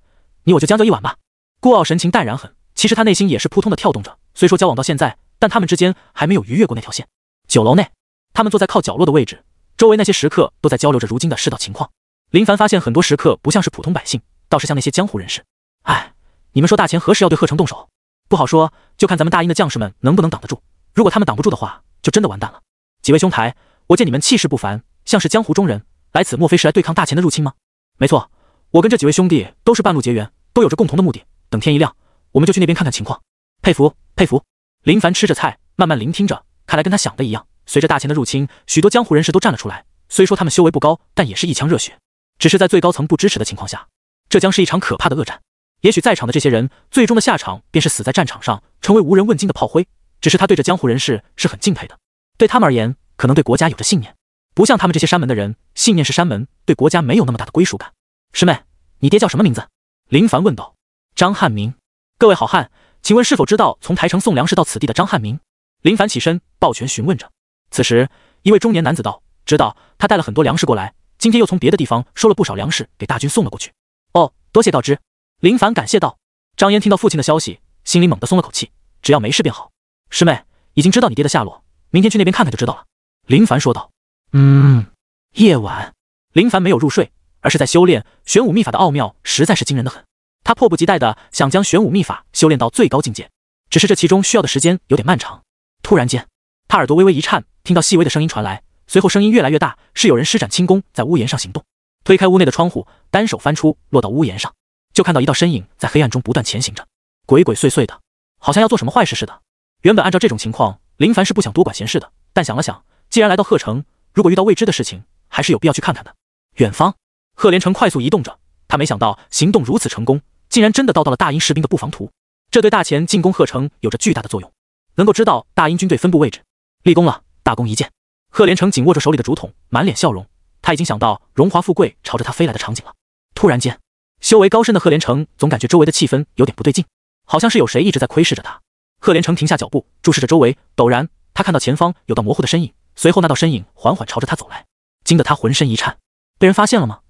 你我就将就一晚吧。顾傲神情淡然很，其实他内心也是扑通的跳动着。虽说交往到现在，但他们之间还没有逾越过那条线。酒楼内，他们坐在靠角落的位置，周围那些食客都在交流着如今的世道情况。林凡发现很多食客不像是普通百姓，倒是像那些江湖人士。哎，你们说大钱何时要对贺城动手？不好说，就看咱们大殷的将士们能不能挡得住。如果他们挡不住的话，就真的完蛋了。几位兄台，我见你们气势不凡，像是江湖中人，来此莫非是来对抗大钱的入侵吗？没错，我跟这几位兄弟都是半路结缘，都有着共同的目的。等天一亮，我们就去那边看看情况。佩服佩服。林凡吃着菜，慢慢聆听着，看来跟他想的一样，随着大钱的入侵，许多江湖人士都站了出来。虽说他们修为不高，但也是一腔热血。只是在最高层不支持的情况下，这将是一场可怕的恶战。也许在场的这些人，最终的下场便是死在战场上，成为无人问津的炮灰。只是他对这江湖人士是很敬佩的，对他们而言，可能对国家有着信念，不像他们这些山门的人，信念是山门，对国家没有那么大的归属感。师妹，你爹叫什么名字？林凡问道。张汉明。各位好汉，请问是否知道从台城送粮食到此地的张汉明？林凡起身抱拳询问着。此时，一位中年男子道：知道，他带了很多粮食过来，今天又从别的地方收了不少粮食给大军送了过去。哦，多谢告知。林凡感谢道。张嫣听到父亲的消息，心里猛地松了口气，只要没事便好。师妹，已经知道你爹的下落，明天去那边看看就知道了。林凡说道。夜晚，林凡没有入睡，而是在修炼玄武秘法的奥妙，实在是惊人的很。他迫不及待地想将玄武秘法修炼到最高境界，只是这其中需要的时间有点漫长。突然间，他耳朵微微一颤，听到细微的声音传来，随后声音越来越大，是有人施展轻功在屋檐上行动。推开屋内的窗户，单手翻出，落到屋檐上，就看到一道身影在黑暗中不断前行着，鬼鬼祟祟的，好像要做什么坏事似的。原本按照这种情况，林凡是不想多管闲事的，但想了想，既然来到鹤城，如果遇到未知的事情，还是有必要去看看的。远方，贺连成快速移动着，他没想到行动如此成功，竟然真的盗到了大殷士兵的布防图，这对大钱进攻鹤城有着巨大的作用，能够知道大殷军队分布位置。立功了，大功一件。贺连成紧握着手里的竹筒，满脸笑容，他已经想到荣华富贵朝着他飞来的场景了。突然间，修为高深的贺连成总感觉周围的气氛有点不对劲，好像是有谁一直在窥视着他。贺连成停下脚步，注视着周围，陡然他看到前方有道模糊的身影，随后那道身影缓缓朝着他走来，惊得他浑身一颤。被人发现了吗？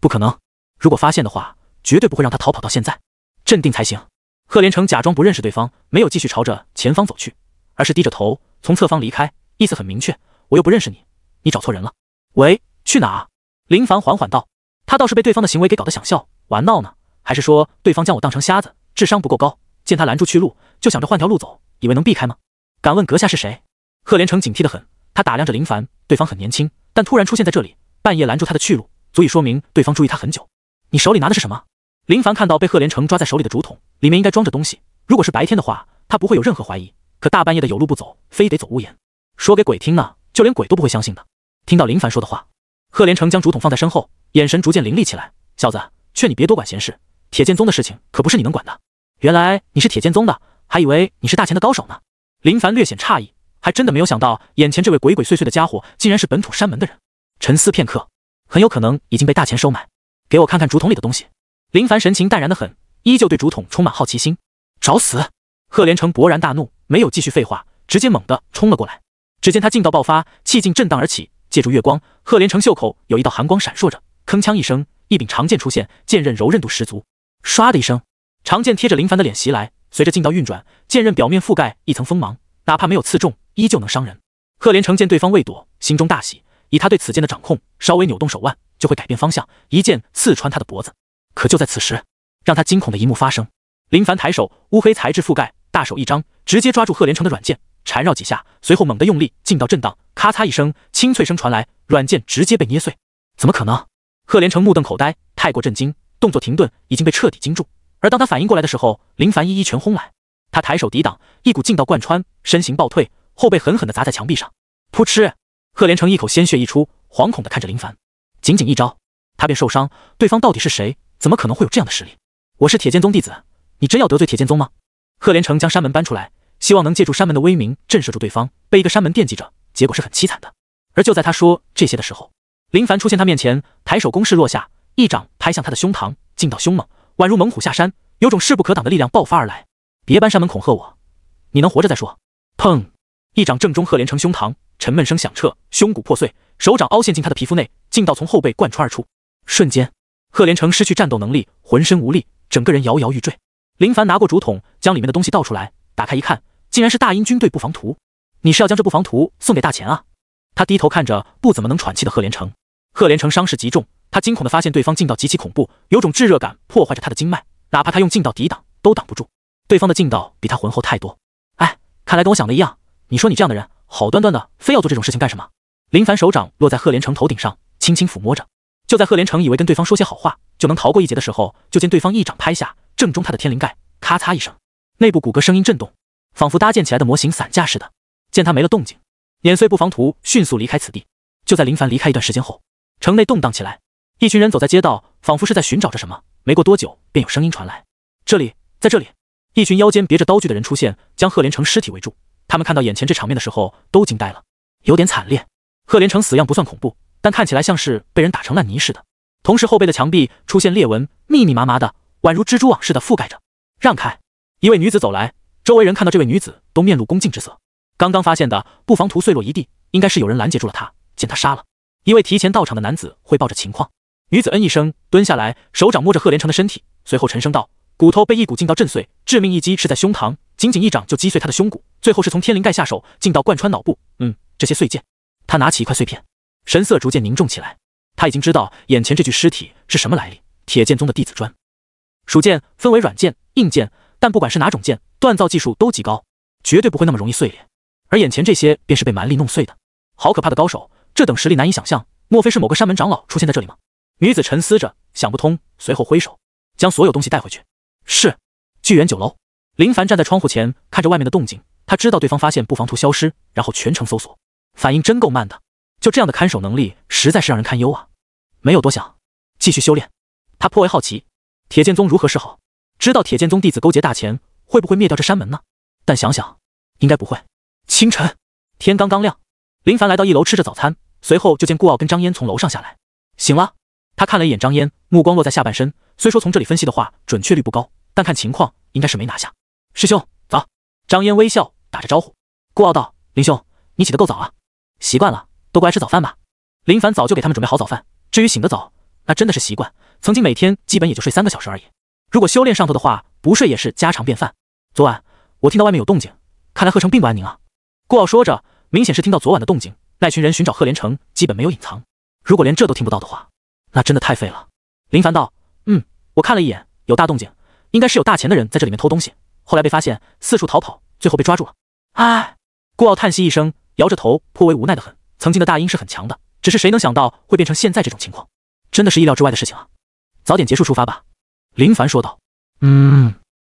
不可能，如果发现的话，绝对不会让他逃跑到现在。镇定才行。贺连成假装不认识对方，没有继续朝着前方走去，而是低着头从侧方离开，意思很明确，我又不认识你，你找错人了。喂，去哪？林凡缓缓道。他倒是被对方的行为给搞得想笑，玩闹呢，还是说对方将我当成瞎子，智商不够高，见他拦住去路，就想着换条路走，以为能避开吗？敢问阁下是谁？贺连成警惕得很，他打量着林凡，对方很年轻，但突然出现在这里，半夜拦住他的去路，足以说明对方注意他很久。你手里拿的是什么？林凡看到被贺连成抓在手里的竹筒，里面应该装着东西，如果是白天的话，他不会有任何怀疑，可大半夜的有路不走，非得走屋檐，说给鬼听呢，就连鬼都不会相信的。听到林凡说的话，贺连成将竹筒放在身后，眼神逐渐凌厉起来。小子，劝你别多管闲事，铁剑宗的事情可不是你能管的。原来你是铁剑宗的，还以为你是大钱的高手呢。林凡略显诧异，还真的没有想到眼前这位鬼鬼祟祟的家伙竟然是本土山门的人。沉思片刻，很有可能已经被大钱收买。给我看看竹筒里的东西。林凡神情淡然得很，依旧对竹筒充满好奇心。找死！贺连成勃然大怒，没有继续废话，直接猛地冲了过来。只见他劲道爆发，气劲震荡而起，借助月光，贺连成袖口有一道寒光闪烁着，铿锵一声，一柄长剑出现，剑刃柔韧度十足。唰的一声，长剑贴着林凡的脸袭来，随着劲道运转，剑刃表面覆盖一层锋芒，哪怕没有刺中，依旧能伤人。贺连成见对方未躲，心中大喜，以他对此剑的掌控，稍微扭动手腕就会改变方向，一剑刺穿他的脖子。可就在此时，让他惊恐的一幕发生。林凡抬手，乌黑材质覆盖，大手一张，直接抓住贺连成的软剑，缠绕几下，随后猛地用力，劲道震荡，咔嚓一声，清脆声传来，软剑直接被捏碎。怎么可能？贺连成目瞪口呆，太过震惊，动作停顿，已经被彻底惊住。而当他反应过来的时候，林凡一拳轰来，他抬手抵挡，一股劲道贯穿，身形暴退，后背狠狠地砸在墙壁上。噗嗤！贺连成一口鲜血溢出，惶恐地看着林凡，仅仅一招，他便受伤。对方到底是谁？怎么可能会有这样的实力？我是铁剑宗弟子，你真要得罪铁剑宗吗？贺连成将山门搬出来，希望能借助山门的威名震慑住对方，被一个山门惦记着，结果是很凄惨的。而就在他说这些的时候，林凡出现他面前，抬手攻势落下，一掌拍向他的胸膛，劲道凶猛，宛如猛虎下山，有种势不可挡的力量爆发而来。别搬山门恐吓我，你能活着再说。砰！一掌正中贺连成胸膛，沉闷声响彻，胸骨破碎，手掌凹陷进他的皮肤内，劲道从后背贯穿而出。瞬间，贺连成失去战斗能力，浑身无力，整个人摇摇欲坠。林凡拿过竹筒，将里面的东西倒出来，打开一看，竟然是大英军队布防图。你是要将这布防图送给大钱啊？他低头看着不怎么能喘气的贺连成。贺连成伤势极重，他惊恐地发现对方劲道极其恐怖，有种炙热感破坏着他的经脉，哪怕他用劲道抵挡，都挡不住。对方的劲道比他浑厚太多。哎，看来跟我想的一样。你说你这样的人，好端端的非要做这种事情干什么？林凡手掌落在贺连成头顶上，轻轻抚摸着。就在贺连成以为跟对方说些好话就能逃过一劫的时候，就见对方一掌拍下，正中他的天灵盖，咔嚓一声，内部骨骼声音震动，仿佛搭建起来的模型散架似的。见他没了动静，碾碎布防图，迅速离开此地。就在林凡离开一段时间后，城内动荡起来，一群人走在街道，仿佛是在寻找着什么。没过多久，便有声音传来：“这里，在这里！”一群腰间别着刀具的人出现，将贺连成尸体围住。他们看到眼前这场面的时候，都惊呆了，有点惨烈。贺连成死样不算恐怖，但看起来像是被人打成烂泥似的。同时后背的墙壁出现裂纹，密密麻麻的，宛如蜘蛛网似的覆盖着。让开！一位女子走来，周围人看到这位女子都面露恭敬之色。刚刚发现的布防图碎落一地，应该是有人拦截住了她，将她杀了。一位提前到场的男子汇报着情况。女子嗯一声，蹲下来，手掌摸着贺连成的身体，随后沉声道：“骨头被一股劲道震碎，致命一击是在胸膛，仅仅一掌就击碎他的胸骨，最后是从天灵盖下手，劲道贯穿脑部。这些碎件。”他拿起一块碎片，神色逐渐凝重起来。他已经知道眼前这具尸体是什么来历，铁剑宗的弟子砖。蜀剑分为软剑、硬剑，但不管是哪种剑，锻造技术都极高，绝对不会那么容易碎裂。而眼前这些便是被蛮力弄碎的，好可怕的高手，这等实力难以想象。莫非是某个山门长老出现在这里吗？女子沉思着，想不通，随后挥手将所有东西带回去。是聚源酒楼。林凡站在窗户前，看着外面的动静，他知道对方发现布防图消失，然后全城搜索，反应真够慢的。就这样的看守能力，实在是让人堪忧啊。没有多想，继续修炼。他颇为好奇，铁剑宗如何是好？知道铁剑宗弟子勾结大钱，会不会灭掉这山门呢？但想想，应该不会。清晨，天刚刚亮，林凡来到一楼吃着早餐，随后就见顾傲跟张嫣从楼上下来。醒了。他看了一眼张嫣，目光落在下半身，虽说从这里分析的话准确率不高，但看情况应该是没拿下。师兄早。张嫣微笑打着招呼。顾傲道：“林兄，你起得够早啊。”习惯了，都过来吃早饭吧。林凡早就给他们准备好早饭，至于醒得早，那真的是习惯，曾经每天基本也就睡3个小时而已。如果修炼上头的话，不睡也是家常便饭。昨晚我听到外面有动静，看来贺城并不安宁啊。顾傲说着，明显是听到昨晚的动静，那群人寻找贺连成基本没有隐藏，如果连这都听不到的话，那真的太废了。林凡道：“我看了一眼，有大动静，应该是有大钱的人在这里面偷东西，后来被发现，四处逃跑，最后被抓住了。”唉，顾傲叹息一声，摇着头，颇为无奈的很。曾经的大英是很强的，只是谁能想到会变成现在这种情况，真的是意料之外的事情啊。早点结束出发吧。林凡说道。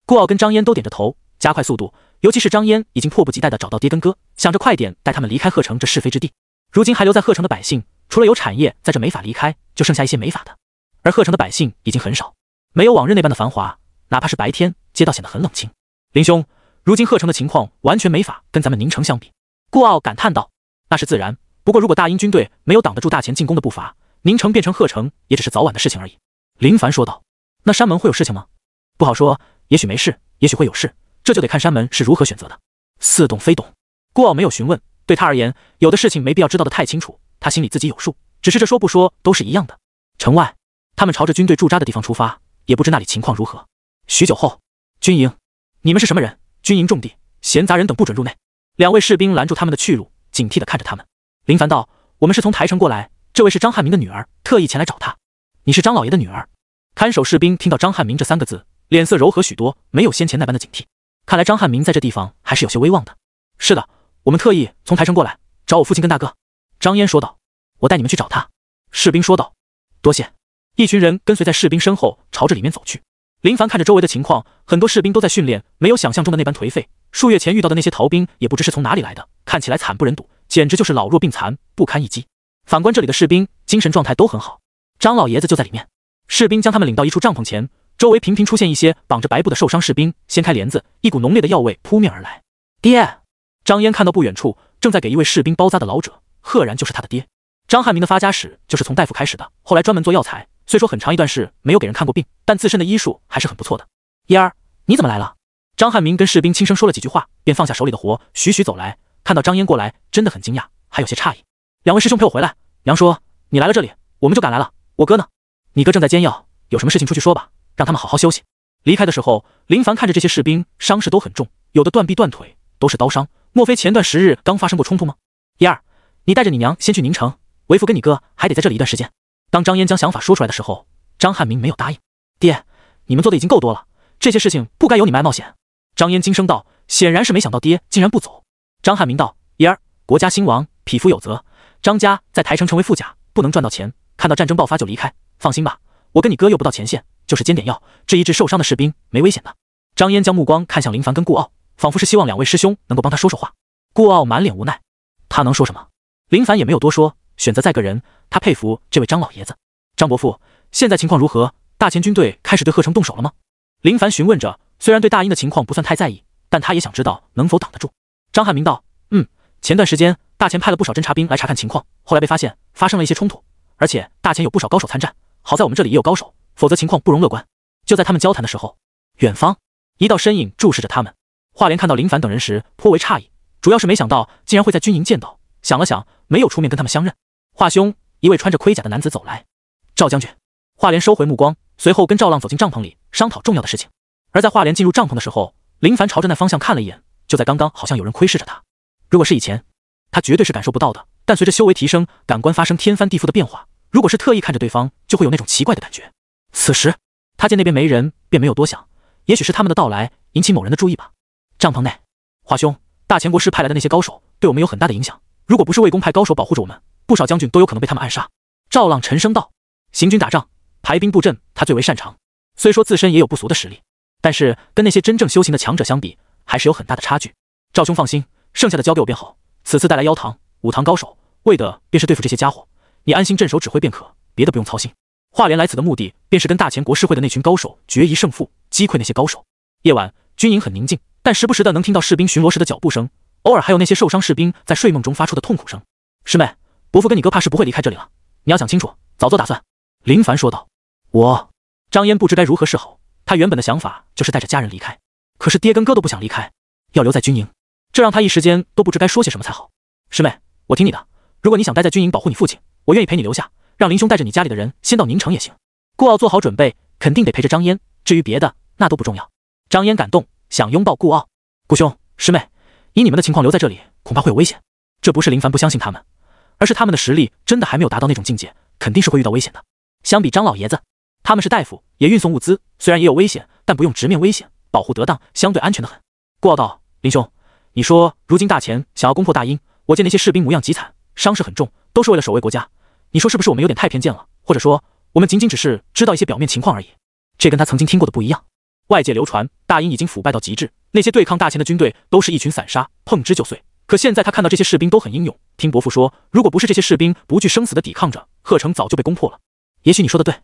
顾傲跟张嫣都点着头，加快速度，尤其是张嫣已经迫不及待地找到爹跟哥，想着快点带他们离开鹤城这是非之地。如今还留在鹤城的百姓，除了有产业在这没法离开，就剩下一些没法的。而鹤城的百姓已经很少，没有往日那般的繁华，哪怕是白天，街道显得很冷清。林兄，如今鹤城的情况完全没法跟咱们宁城相比。顾傲感叹道。那是自然，不过如果大英军队没有挡得住大钱进攻的步伐，宁城变成鹤城也只是早晚的事情而已。林凡说道。那山门会有事情吗？不好说，也许没事，也许会有事，这就得看山门是如何选择的。似懂非懂。顾傲没有询问，对他而言，有的事情没必要知道的太清楚，他心里自己有数，只是这说不说都是一样的。城外，他们朝着军队驻扎的地方出发，也不知那里情况如何。许久后，军营，你们是什么人？军营重地，闲杂人等不准入内。2位士兵拦住他们的去路，警惕地看着他们。林凡道：“我们是从台城过来，这位是张汉明的女儿，特意前来找他。你是张老爷的女儿？”看守士兵听到张汉明这3个字，脸色柔和许多，没有先前那般的警惕。看来张汉明在这地方还是有些威望的。是的，我们特意从台城过来，找我父亲跟大哥。张嫣说道。我带你们去找他。士兵说道。多谢。一群人跟随在士兵身后，朝着里面走去。林凡看着周围的情况，很多士兵都在训练，没有想象中的那般颓废。数月前遇到的那些逃兵，也不知是从哪里来的，看起来惨不忍睹，简直就是老弱病残，不堪一击。反观这里的士兵，精神状态都很好。张老爷子就在里面。士兵将他们领到一处帐篷前，周围频频出现一些绑着白布的受伤士兵，掀开帘子，一股浓烈的药味扑面而来。爹！张嫣看到不远处正在给一位士兵包扎的老者，赫然就是他的爹。张汉明的发家史就是从大夫开始的，后来专门做药材，虽说很长一段是没有给人看过病，但自身的医术还是很不错的。嫣儿，你怎么来了？张汉明跟士兵轻声说了几句话，便放下手里的活，徐徐走来，看到张嫣过来，真的很惊讶，还有些诧异。2位师兄陪我回来，娘说你来了这里，我们就赶来了。我哥呢？你哥正在煎药，有什么事情出去说吧，让他们好好休息。离开的时候，林凡看着这些士兵，伤势都很重，有的断臂断腿，都是刀伤。莫非前段时日刚发生过冲突吗？叶儿，你带着你娘先去宁城，为父跟你哥还得在这里一段时间。当张嫣将想法说出来的时候，张汉明没有答应。爹，你们做的已经够多了，这些事情不该由你们来冒险。张嫣惊声道，显然是没想到爹竟然不走。张汉明道，叶儿，国家兴亡，匹夫有责，张家在台城成为富甲，不能赚到钱，看到战争爆发就离开。放心吧，我跟你哥又不到前线，就是煎点药，治一治受伤的士兵，没危险的。张嫣将目光看向林凡跟顾傲，仿佛是希望两位师兄能够帮他说说话。顾傲满脸无奈，他能说什么？林凡也没有多说，选择再个人，他佩服这位张老爷子。张伯父，现在情况如何？大前军队开始对贺城动手了吗？林凡询问着，虽然对大英的情况不算太在意，但他也想知道能否挡得住。张汉明道，前段时间大前派了不少侦察兵来查看情况，后来被发现发生了一些冲突，而且大前有不少高手参战，好在我们这里也有高手，否则情况不容乐观。就在他们交谈的时候，远方一道身影注视着他们。华莲看到林凡等人时颇为诧异，主要是没想到竟然会在军营见到，想了想没有出面跟他们相认。华兄，一位穿着盔甲的男子走来。赵将军。华莲收回目光，随后跟赵浪走进帐篷里商讨重要的事情。而在华莲进入帐篷的时候，林凡朝着那方向看了一眼，就在刚刚好像有人窥视着他。如果是以前，他绝对是感受不到的，但随着修为提升，感官发生天翻地覆的变化，如果是特意看着对方，就会有那种奇怪的感觉。此时他见那边没人，便没有多想，也许是他们的到来引起某人的注意吧。帐篷内，华兄，大前国师派来的那些高手对我们有很大的影响，如果不是魏公派高手保护着我们，不少将军都有可能被他们暗杀。赵浪沉声道，行军打仗排兵布阵他最为擅长，虽说自身也有不俗的实力，但是跟那些真正修行的强者相比，还是有很大的差距。赵兄放心，剩下的交给我便好。此次带来妖堂、武堂高手，为的便是对付这些家伙，你安心镇守指挥便可，别的不用操心。华莲来此的目的，便是跟大前国师会的那群高手决一胜负，击溃那些高手。夜晚，军营很宁静，但时不时的能听到士兵巡逻时的脚步声，偶尔还有那些受伤士兵在睡梦中发出的痛苦声。师妹，伯父跟你哥怕是不会离开这里了，你要想清楚，早做打算。林凡说道。张嫣不知该如何是好，他原本的想法就是带着家人离开，可是爹跟哥都不想离开，要留在军营，这让他一时间都不知该说些什么才好。师妹，我听你的，如果你想待在军营保护你父亲，我愿意陪你留下，让林兄带着你家里的人先到宁城也行。顾傲做好准备，肯定得陪着张嫣，至于别的那都不重要。张嫣感动，想拥抱顾傲。顾兄，师妹，以你们的情况留在这里，恐怕会有危险。这不是林凡不相信他们，而是他们的实力真的还没有达到那种境界，肯定是会遇到危险的。相比张老爷子，他们是大夫，也运送物资，虽然也有危险，但不用直面危险，保护得当，相对安全的很。顾傲道，林兄，你说如今大前想要攻破大英，我见那些士兵模样极惨，伤势很重，都是为了守卫国家，你说是不是我们有点太偏见了？或者说我们仅仅只是知道一些表面情况而已？这跟他曾经听过的不一样。外界流传大英已经腐败到极致，那些对抗大前的军队都是一群散沙，碰之就碎。可现在他看到这些士兵都很英勇，听伯父说，如果不是这些士兵不惧生死的抵抗着，贺城早就被攻破了。也许你说的对。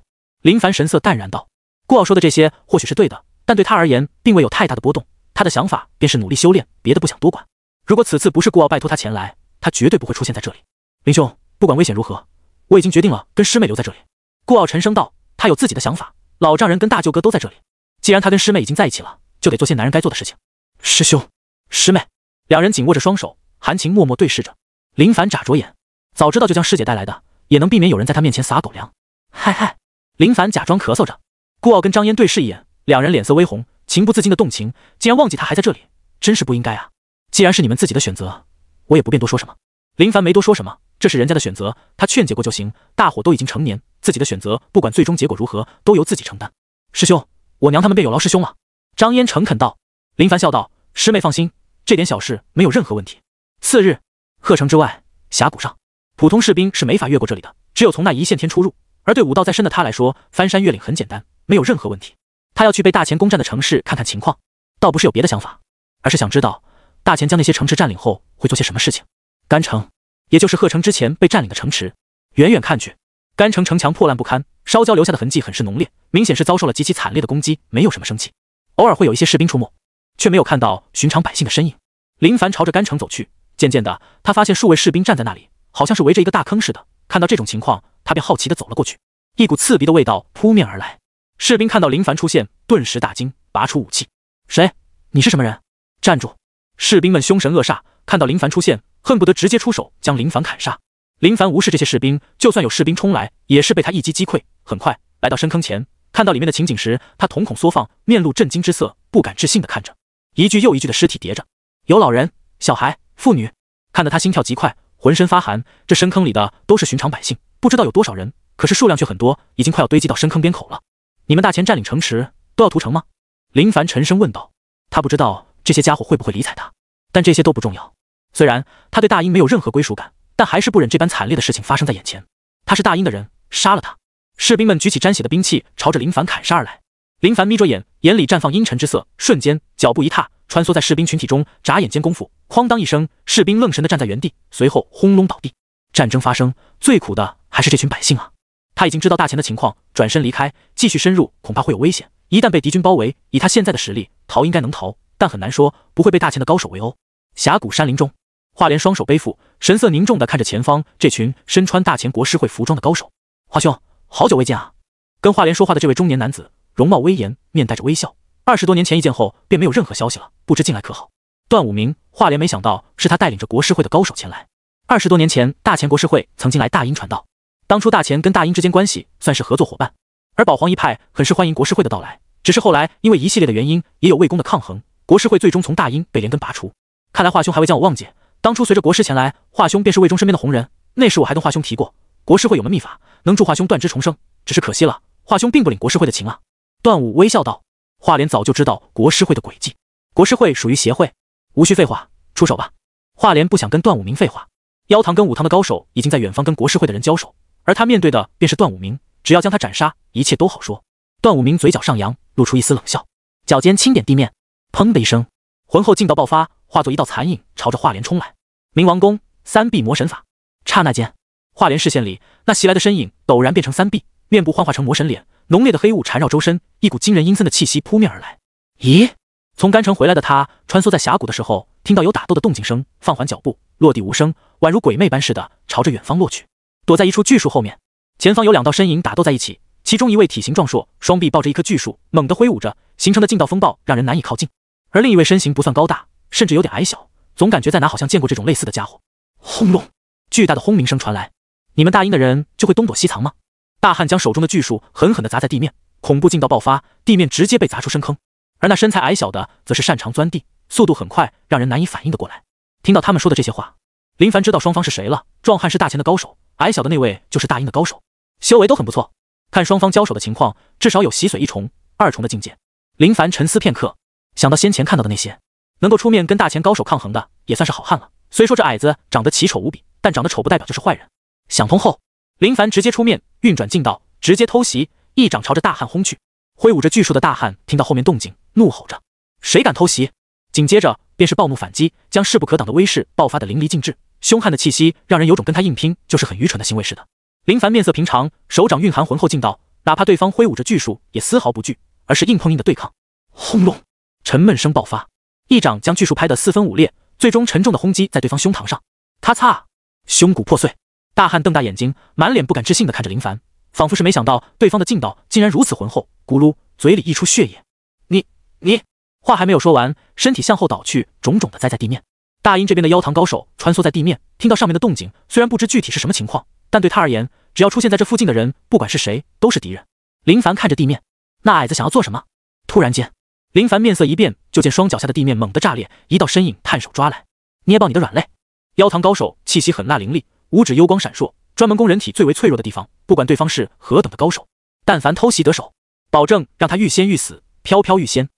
林凡神色淡然道。顾傲说的这些或许是对的，但对他而言并未有太大的波动，他的想法便是努力修炼，别的不想多管。如果此次不是顾傲拜托他前来，他绝对不会出现在这里。林兄，不管危险如何，我已经决定了跟师妹留在这里。顾傲沉声道，他有自己的想法，老丈人跟大舅哥都在这里，既然他跟师妹已经在一起了，就得做些男人该做的事情。师兄，师妹，两人紧握着双手，含情脉脉对视着。林凡眨着眼，早知道就将师姐带来的，也能避免有人在他面前撒狗粮。嗨，林凡假装咳嗽着。顾傲跟张嫣对视一眼，两人脸色微红，情不自禁的动情，竟然忘记他还在这里，真是不应该啊。既然是你们自己的选择，我也不便多说什么。林凡没多说什么，这是人家的选择，他劝解过就行，大伙都已经成年，自己的选择不管最终结果如何，都由自己承担。师兄，我娘他们便有劳师兄了。张嫣诚恳道。林凡笑道，师妹放心，这点小事没有任何问题。次日，贺城之外，峡谷上，普通士兵是没法越过这里的，只有从那一线天出入，而对武道在身的他来说，翻山越岭很简单，没有任何问题。他要去被大前攻占的城市看看情况，倒不是有别的想法，而是想知道大前将那些城池占领后会做些什么事情。甘城，也就是贺城之前被占领的城池，远远看去，甘城城墙破烂不堪，烧焦留下的痕迹很是浓烈，明显是遭受了极其惨烈的攻击，没有什么生气。偶尔会有一些士兵出没，却没有看到寻常百姓的身影。林凡朝着甘城走去，渐渐的，他发现数位士兵站在那里，好像是围着一个大坑似的。看到这种情况，他便好奇地走了过去。一股刺鼻的味道扑面而来，士兵看到林凡出现，顿时大惊，拔出武器。谁？你是什么人？站住！士兵们凶神恶煞，看到林凡出现，恨不得直接出手将林凡砍杀。林凡无视这些士兵，就算有士兵冲来，也是被他一击击溃。很快，来到深坑前，看到里面的情景时，他瞳孔缩放，面露震惊之色，不敢置信地看着一具又一具的尸体叠着，有老人、小孩、妇女，看得他心跳极快，浑身发寒。这深坑里的都是寻常百姓，不知道有多少人，可是数量却很多，已经快要堆积到深坑边口了。你们大前占领城池都要屠城吗？林凡沉声问道。他不知道这些家伙会不会理睬他，但这些都不重要。虽然他对大英没有任何归属感，但还是不忍这般惨烈的事情发生在眼前。他是大英的人，杀了他！士兵们举起沾血的兵器，朝着林凡砍杀而来。林凡眯着眼，眼里绽放阴沉之色，瞬间脚步一踏，穿梭在士兵群体中，眨眼间功夫，哐当一声，士兵愣神地站在原地，随后轰隆倒地。战争发生，最苦的还是这群百姓啊！他已经知道大前的情况，转身离开，继续深入恐怕会有危险。一旦被敌军包围，以他现在的实力，逃应该能逃，但很难说不会被大前的高手围殴。峡谷山林中，华莲双手背负，神色凝重地看着前方这群身穿大前国师会服装的高手。华兄，好久未见啊！跟华莲说话的这位中年男子，容貌威严，面带着微笑。20多年前一见后，便没有任何消息了，不知近来可好？段武明，华莲没想到是他带领着国师会的高手前来。20多年前，大前国师会曾经来大英传道，当初大前跟大英之间关系算是合作伙伴，而保皇一派很是欢迎国师会的到来。只是后来因为一系列的原因，也有魏公的抗衡，国师会最终从大英被连根拔除。看来华兄还未将我忘记，当初随着国师前来，华兄便是魏忠身边的红人。那时我还跟华兄提过，国师会有门秘法，能助华兄断肢重生，只是可惜了，华兄并不领国师会的情啊。段武微笑道。华莲早就知道国师会的诡计，国师会属于协会，无需废话，出手吧。华莲不想跟段武明废话，妖堂跟武堂的高手已经在远方跟国师会的人交手，而他面对的便是段武明，只要将他斩杀，一切都好说。段武明嘴角上扬，露出一丝冷笑，脚尖轻点地面，砰的一声，浑厚劲道爆发，化作一道残影朝着华莲冲来。冥王功三臂魔神法，刹那间，华莲视线里那袭来的身影陡然变成三臂，面部幻化成魔神脸，浓烈的黑雾缠绕周身，一股惊人阴森的气息扑面而来。咦，从甘城回来的他穿梭在峡谷的时候，听到有打斗的动静声，放缓脚步，落地无声，宛如鬼魅般似的朝着远方落去，躲在一处巨树后面。前方有2道身影打斗在一起，其中一位体型壮硕，双臂抱着一棵巨树，猛地挥舞着，形成的劲道风暴让人难以靠近。而另一位身形不算高大，甚至有点矮小，总感觉在哪好像见过这种类似的家伙。轰隆，巨大的轰鸣声传来。你们大英的人就会东躲西藏吗？大汉将手中的巨树狠狠地砸在地面，恐怖劲道爆发，地面直接被砸出深坑。而那身材矮小的则是擅长钻地，速度很快，让人难以反应得过来。听到他们说的这些话，林凡知道双方是谁了。壮汉是大前的高手，矮小的那位就是大英的高手，修为都很不错。看双方交手的情况，至少有洗髓1重、2重的境界。林凡沉思片刻，想到先前看到的那些，能够出面跟大前高手抗衡的，也算是好汉了。虽说这矮子长得奇丑无比，但长得丑不代表就是坏人。想通后，林凡直接出面，运转劲道，直接偷袭，一掌朝着大汉轰去。挥舞着巨树的大汉听到后面动静，怒吼着：“谁敢偷袭！”紧接着便是暴怒反击，将势不可挡的威势爆发得淋漓尽致，凶悍的气息让人有种跟他硬拼就是很愚蠢的行为似的。林凡面色平常，手掌蕴含浑厚劲道，哪怕对方挥舞着巨树，也丝毫不惧，而是硬碰硬的对抗。轰隆，沉闷声爆发，一掌将巨树拍得4分5裂，最终沉重的轰击在对方胸膛上，咔嚓，胸骨破碎。大汉瞪大眼睛，满脸不敢置信地看着林凡，仿佛是没想到对方的劲道竟然如此浑厚，咕噜，嘴里溢出血液。你，话还没有说完，身体向后倒去，肿肿地栽在地面。大英这边的妖堂高手穿梭在地面，听到上面的动静，虽然不知具体是什么情况，但对他而言，只要出现在这附近的人，不管是谁，都是敌人。林凡看着地面，那矮子想要做什么？突然间，林凡面色一变，就见双脚下的地面猛地炸裂，一道身影探手抓来，捏爆你的软肋！妖堂高手气息狠辣凌厉，五指幽光闪烁，专门攻人体最为脆弱的地方，不管对方是何等的高手，但凡偷袭得手，保证让他欲仙欲死，飘飘欲仙。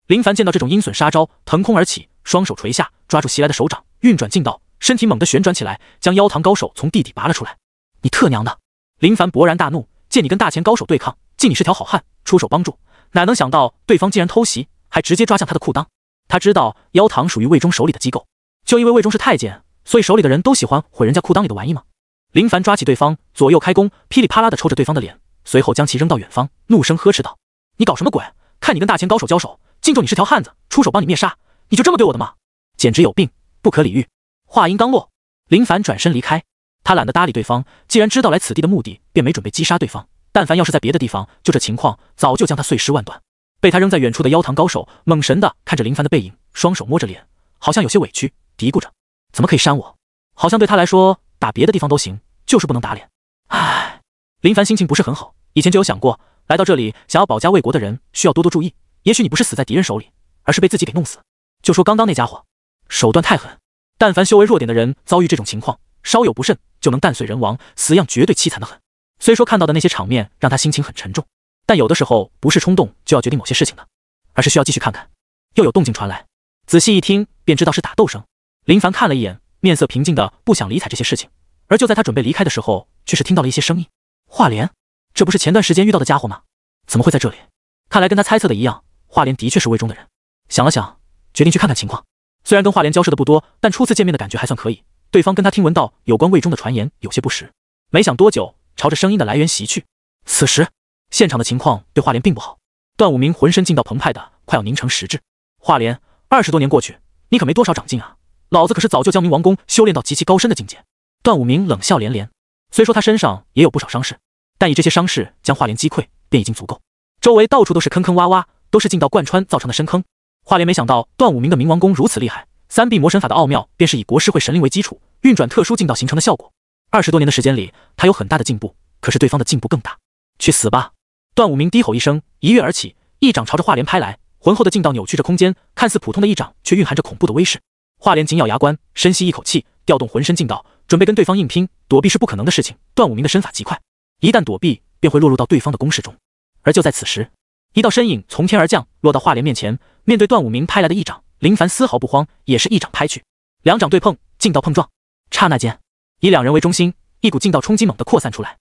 林凡见到这种阴损杀招，腾空而起，双手垂下，抓住袭来的手掌，运转劲道，身体猛地旋转起来，将妖堂高手从地底拔了出来。你特娘的！林凡勃然大怒，见你跟大前高手对抗，敬你是条好汉，出手帮助，哪能想到对方竟然偷袭，还直接抓向他的裤裆。他知道妖堂属于魏忠手里的机构，就因为魏忠是太监，所以手里的人都喜欢毁人家裤裆里的玩意吗？林凡抓起对方，左右开弓，噼里啪啦地抽着对方的脸，随后将其扔到远方，怒声呵斥道：“你搞什么鬼？看你跟大前高手交手，敬重你是条汉子，出手帮你灭杀，你就这么对我的吗？简直有病，不可理喻！”话音刚落，林凡转身离开，他懒得搭理对方，既然知道来此地的目的，便没准备击杀对方。但凡要是在别的地方，就这情况，早就将他碎尸万段。被他扔在远处的妖堂高手猛神地看着林凡的背影，双手摸着脸，好像有些委屈，嘀咕着：“怎么可以扇我？好像对他来说，打别的地方都行，就是不能打脸。”唉，林凡心情不是很好，以前就有想过，来到这里想要保家卫国的人需要多多注意，也许你不是死在敌人手里，而是被自己给弄死。就说刚刚那家伙，手段太狠，但凡修为弱点的人遭遇这种情况，稍有不慎就能弹碎人亡，死样绝对凄惨的很。虽说看到的那些场面让他心情很沉重，但有的时候不是冲动就要决定某些事情的，而是需要继续看看。又有动静传来，仔细一听便知道是打斗声。林凡看了一眼，面色平静的不想理睬这些事情。而就在他准备离开的时候，却是听到了一些声音。华莲，这不是前段时间遇到的家伙吗？怎么会在这里？看来跟他猜测的一样，华莲的确是魏中的人。想了想，决定去看看情况。虽然跟华莲交涉的不多，但初次见面的感觉还算可以。对方跟他听闻到有关魏中的传言有些不实。没想多久，朝着声音的来源袭去。此时现场的情况对华莲并不好，段武明浑身劲道澎湃的快要凝成实质。华莲，20多年过去，你可没多少长进啊！老子可是早就将冥王功修炼到极其高深的境界。段武明冷笑连连，虽说他身上也有不少伤势，但以这些伤势将华莲击溃便已经足够。周围到处都是坑坑洼洼，都是劲道贯穿造成的深坑。华莲没想到段武明的冥王功如此厉害，3臂魔神法的奥妙便是以国师会神灵为基础，运转特殊劲道形成的效果。20多年的时间里，他有很大的进步，可是对方的进步更大。去死吧！段武明低吼一声，一跃而起，一掌朝着华莲拍来。浑厚的劲道扭曲着空间，看似普通的一掌，却蕴含着恐怖的威势。华莲紧咬牙关，深吸一口气，调动浑身劲道，准备跟对方硬拼。躲避是不可能的事情，段武明的身法极快，一旦躲避，便会落入到对方的攻势中。而就在此时，一道身影从天而降，落到华莲面前。面对段武明拍来的一掌，林凡丝毫不慌，也是一掌拍去。两掌对碰，劲道碰撞，刹那间，以两人为中心，一股劲道冲击猛地扩散出来。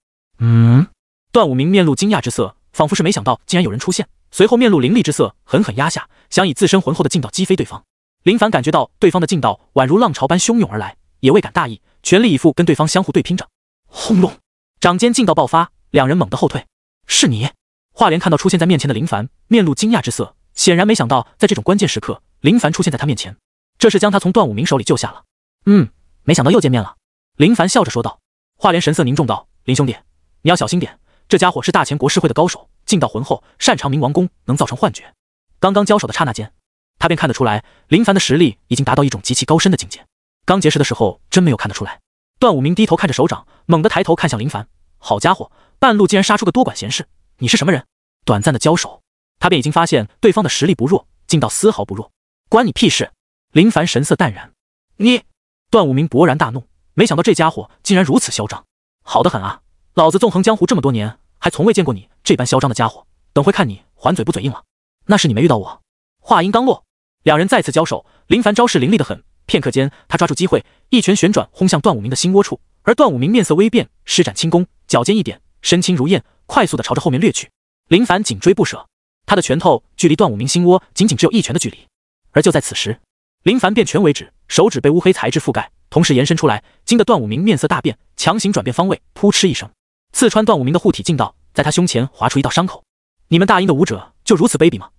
段武明面露惊讶之色，仿佛是没想到竟然有人出现，随后面露凌厉之色，狠狠压下，想以自身浑厚的劲道击飞对方。林凡感觉到对方的劲道宛如浪潮般汹涌而来，也未敢大意，全力以赴跟对方相互对拼着。轰隆，掌间劲道爆发，两人猛地后退。是你？华莲看到出现在面前的林凡，面露惊讶之色，显然没想到在这种关键时刻，林凡出现在他面前，这是将他从段武明手里救下了。没想到又见面了。林凡笑着说道。华莲神色凝重道：林兄弟，你要小心点，这家伙是大前国师会的高手，劲道浑厚，擅长冥王功，能造成幻觉。刚刚交手的刹那间，他便看得出来，林凡的实力已经达到一种极其高深的境界。刚结识的时候真没有看得出来。段武明低头看着手掌，猛地抬头看向林凡，好家伙，半路竟然杀出个多管闲事，你是什么人？短暂的交手，他便已经发现对方的实力不弱，劲道丝毫不弱。关你屁事！林凡神色淡然。你……段武明勃然大怒，没想到这家伙竟然如此嚣张，好得很啊！老子纵横江湖这么多年，还从未见过你这般嚣张的家伙，等会看你还嘴不嘴硬了。那是你没遇到我。话音刚落，两人再次交手，林凡招式凌厉得很，片刻间他抓住机会，一拳旋转轰向段武明的心窝处，而段武明面色微变，施展轻功，脚尖一点，身轻如燕，快速地朝着后面掠去。林凡紧追不舍，他的拳头距离段武明心窝仅仅只有一拳的距离。而就在此时，林凡变拳为止，手指被乌黑材质覆盖，同时延伸出来，惊得段武明面色大变，强行转变方位，扑哧一声，刺穿段武明的护体劲道，在他胸前划出一道伤口。你们大英的武者就如此卑鄙吗？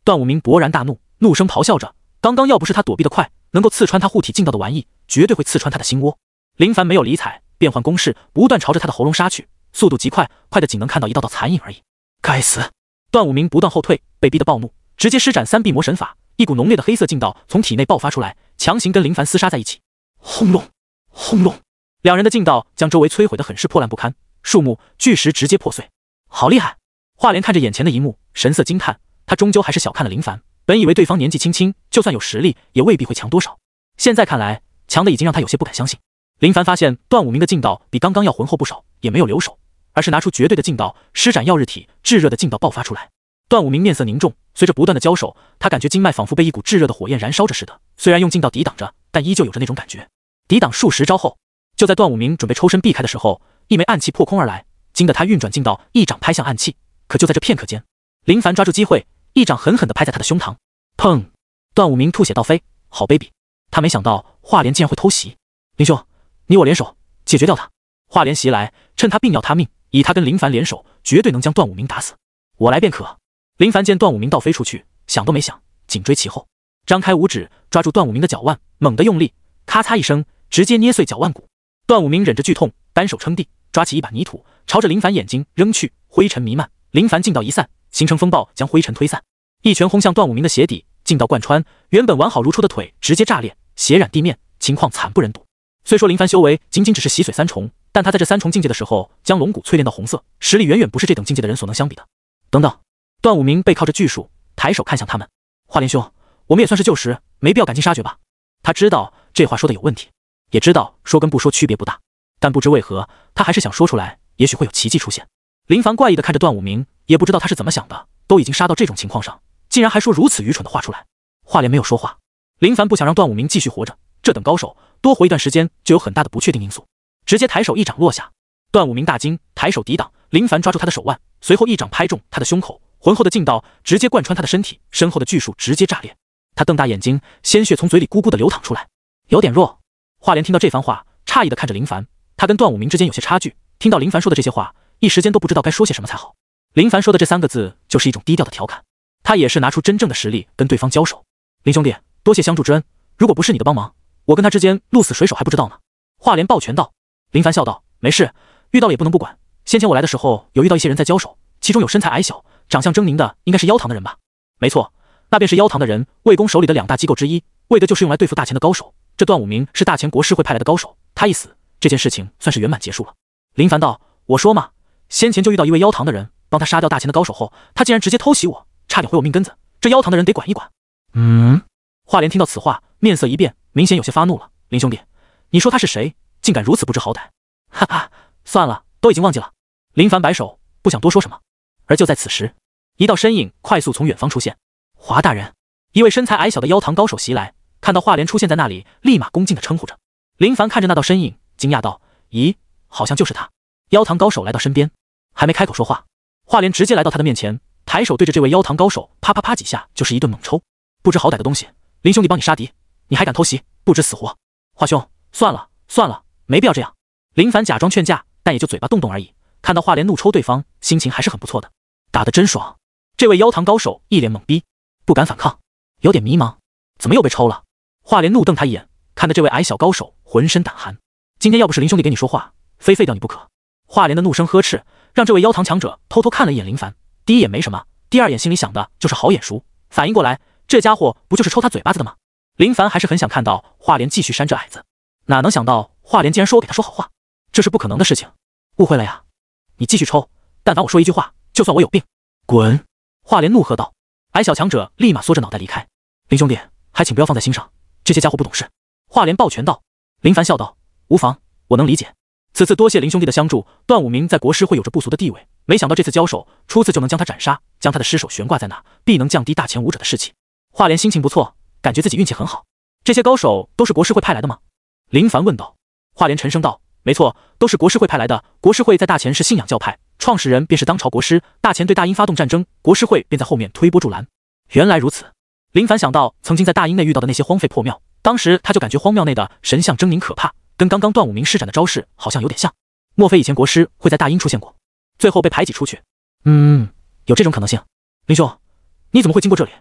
段武明勃然大怒，怒声咆哮着，刚刚要不是他躲避得快，能够刺穿他护体劲道的玩意，绝对会刺穿他的心窝。林凡没有理睬，变换攻势，不断朝着他的喉咙杀去，速度极快，快得仅能看到一道道残影而已。该死！段武明不断后退，被逼得暴怒，直接施展3臂魔神法，一股浓烈的黑色劲道从体内爆发出来，强行跟林凡厮杀在一起。轰隆，轰隆，两人的劲道将周围摧毁得很是破烂不堪，树木、巨石直接破碎。好厉害！华莲看着眼前的一幕，神色惊叹。他终究还是小看了林凡，本以为对方年纪轻轻，就算有实力，也未必会强多少。现在看来，强的已经让他有些不敢相信。林凡发现段武明的劲道比刚刚要浑厚不少，也没有留手，而是拿出绝对的劲道，施展耀日体，炙热的劲道爆发出来。段武明面色凝重，随着不断的交手，他感觉经脉仿佛被一股炙热的火焰燃烧着似的。虽然用劲道抵挡着，但依旧有着那种感觉。抵挡数十招后，就在段武明准备抽身避开的时候，一枚暗器破空而来，惊得他运转劲道，一掌拍向暗器。可就在这片刻间，林凡抓住机会，一掌狠狠地拍在他的胸膛。砰！段武明吐血倒飞，好卑鄙！他没想到华莲竟然会偷袭。林兄，你我联手解决掉他。华莲袭来，趁他病要他命，以他跟林凡联手，绝对能将段武明打死。我来便可。林凡见段武明倒飞出去，想都没想，紧追其后，张开五指抓住段武明的脚腕，猛地用力，咔嚓一声，直接捏碎脚腕骨。段武明忍着剧痛，单手撑地，抓起一把泥土，朝着林凡眼睛扔去，灰尘弥漫。林凡劲道一散，形成风暴，将灰尘推散，一拳轰向段武明的鞋底，劲道贯穿，原本完好如初的腿直接炸裂，血染地面，情况惨不忍睹。虽说林凡修为仅仅只是洗髓3重，但他在这3重境界的时候，将龙骨淬炼到红色，实力远远不是这等境界的人所能相比的。等等，段武明背靠着巨树，抬手看向他们。华莲兄，我们也算是旧识，没必要赶尽杀绝吧？他知道这话说的有问题，也知道说跟不说区别不大，但不知为何，他还是想说出来，也许会有奇迹出现。林凡怪异的看着段武明，也不知道他是怎么想的，都已经杀到这种情况上，竟然还说如此愚蠢的话出来。华莲没有说话，林凡不想让段武明继续活着，这等高手多活一段时间就有很大的不确定因素，直接抬手一掌落下。段武明大惊，抬手抵挡，林凡抓住他的手腕，随后一掌拍中他的胸口，浑厚的劲道直接贯穿他的身体，身后的巨树直接炸裂。他瞪大眼睛，鲜血从嘴里咕咕的流淌出来，有点弱。华莲听到这番话，诧异的看着林凡，他跟段武明之间有些差距，听到林凡说的这些话，一时间都不知道该说些什么才好。林凡说的这3个字就是一种低调的调侃，他也是拿出真正的实力跟对方交手。林兄弟，多谢相助之恩，如果不是你的帮忙，我跟他之间鹿死谁手还不知道呢。华莲抱拳道。林凡笑道，没事，遇到了也不能不管。先前我来的时候有遇到一些人在交手，其中有身材矮小、长相狰狞的，应该是妖堂的人吧？没错，那便是妖堂的人，魏公手里的2大机构之一，为的就是用来对付大钱的高手。这段武明是大钱国师会派来的高手，他一死，这件事情算是圆满结束了。林凡道，我说嘛，先前就遇到一位妖堂的人，帮他杀掉大钱的高手后，他竟然直接偷袭我，差点毁我命根子，这妖堂的人得管一管。华莲听到此话，面色一变，明显有些发怒了。林兄弟，你说他是谁，竟敢如此不知好歹？哈哈，算了，都已经忘记了。林凡摆手，不想多说什么。而就在此时，一道身影快速从远方出现。华大人，一位身材矮小的妖堂高手袭来，看到华莲出现在那里，立马恭敬地称呼着。林凡看着那道身影，惊讶道，咦，好像就是他。妖堂高手来到身边，还没开口说话，华莲直接来到他的面前，抬手对着这位妖堂高手啪啪啪几下就是一顿猛抽。不知好歹的东西，林兄弟帮你杀敌，你还敢偷袭，不知死活。华兄，算了算了，没必要这样。林凡假装劝架，但也就嘴巴动动而已。看到华莲怒抽对方，心情还是很不错的，打得真爽。这位妖堂高手一脸懵逼，不敢反抗，有点迷茫，怎么又被抽了？华莲怒瞪他一眼，看得这位矮小高手浑身胆寒。今天要不是林兄弟给你说话，非废掉你不可。华莲的怒声呵斥，让这位妖堂强者偷偷看了一眼林凡，第一眼没什么，第二眼心里想的就是好眼熟，反应过来，这家伙不就是抽他嘴巴子的吗？林凡还是很想看到华莲继续扇这矮子，哪能想到华莲竟然说我给他说好话，这是不可能的事情。误会了呀，你继续抽，但凡我说一句话，就算我有病。滚！华莲怒喝道。矮小强者立马缩着脑袋离开。林兄弟，还请不要放在心上，这些家伙不懂事。华莲抱拳道。林凡笑道，无妨，我能理解。此次多谢林兄弟的相助，段武明在国师会有着不俗的地位，没想到这次交手，初次就能将他斩杀，将他的尸首悬挂在那，必能降低大前武者的士气。华莲心情不错，感觉自己运气很好。这些高手都是国师会派来的吗？林凡问道。华莲沉声道，没错，都是国师会派来的。国师会在大前是信仰教派，创始人便是当朝国师，大前对大殷发动战争，国师会便在后面推波助澜。原来如此。林凡想到曾经在大殷内遇到的那些荒废破庙，当时他就感觉荒庙内的神像狰狞可怕，跟刚刚段武明施展的招式好像有点像。莫非以前国师会在大殷出现过，最后被排挤出去？有这种可能性。林兄，你怎么会经过这里？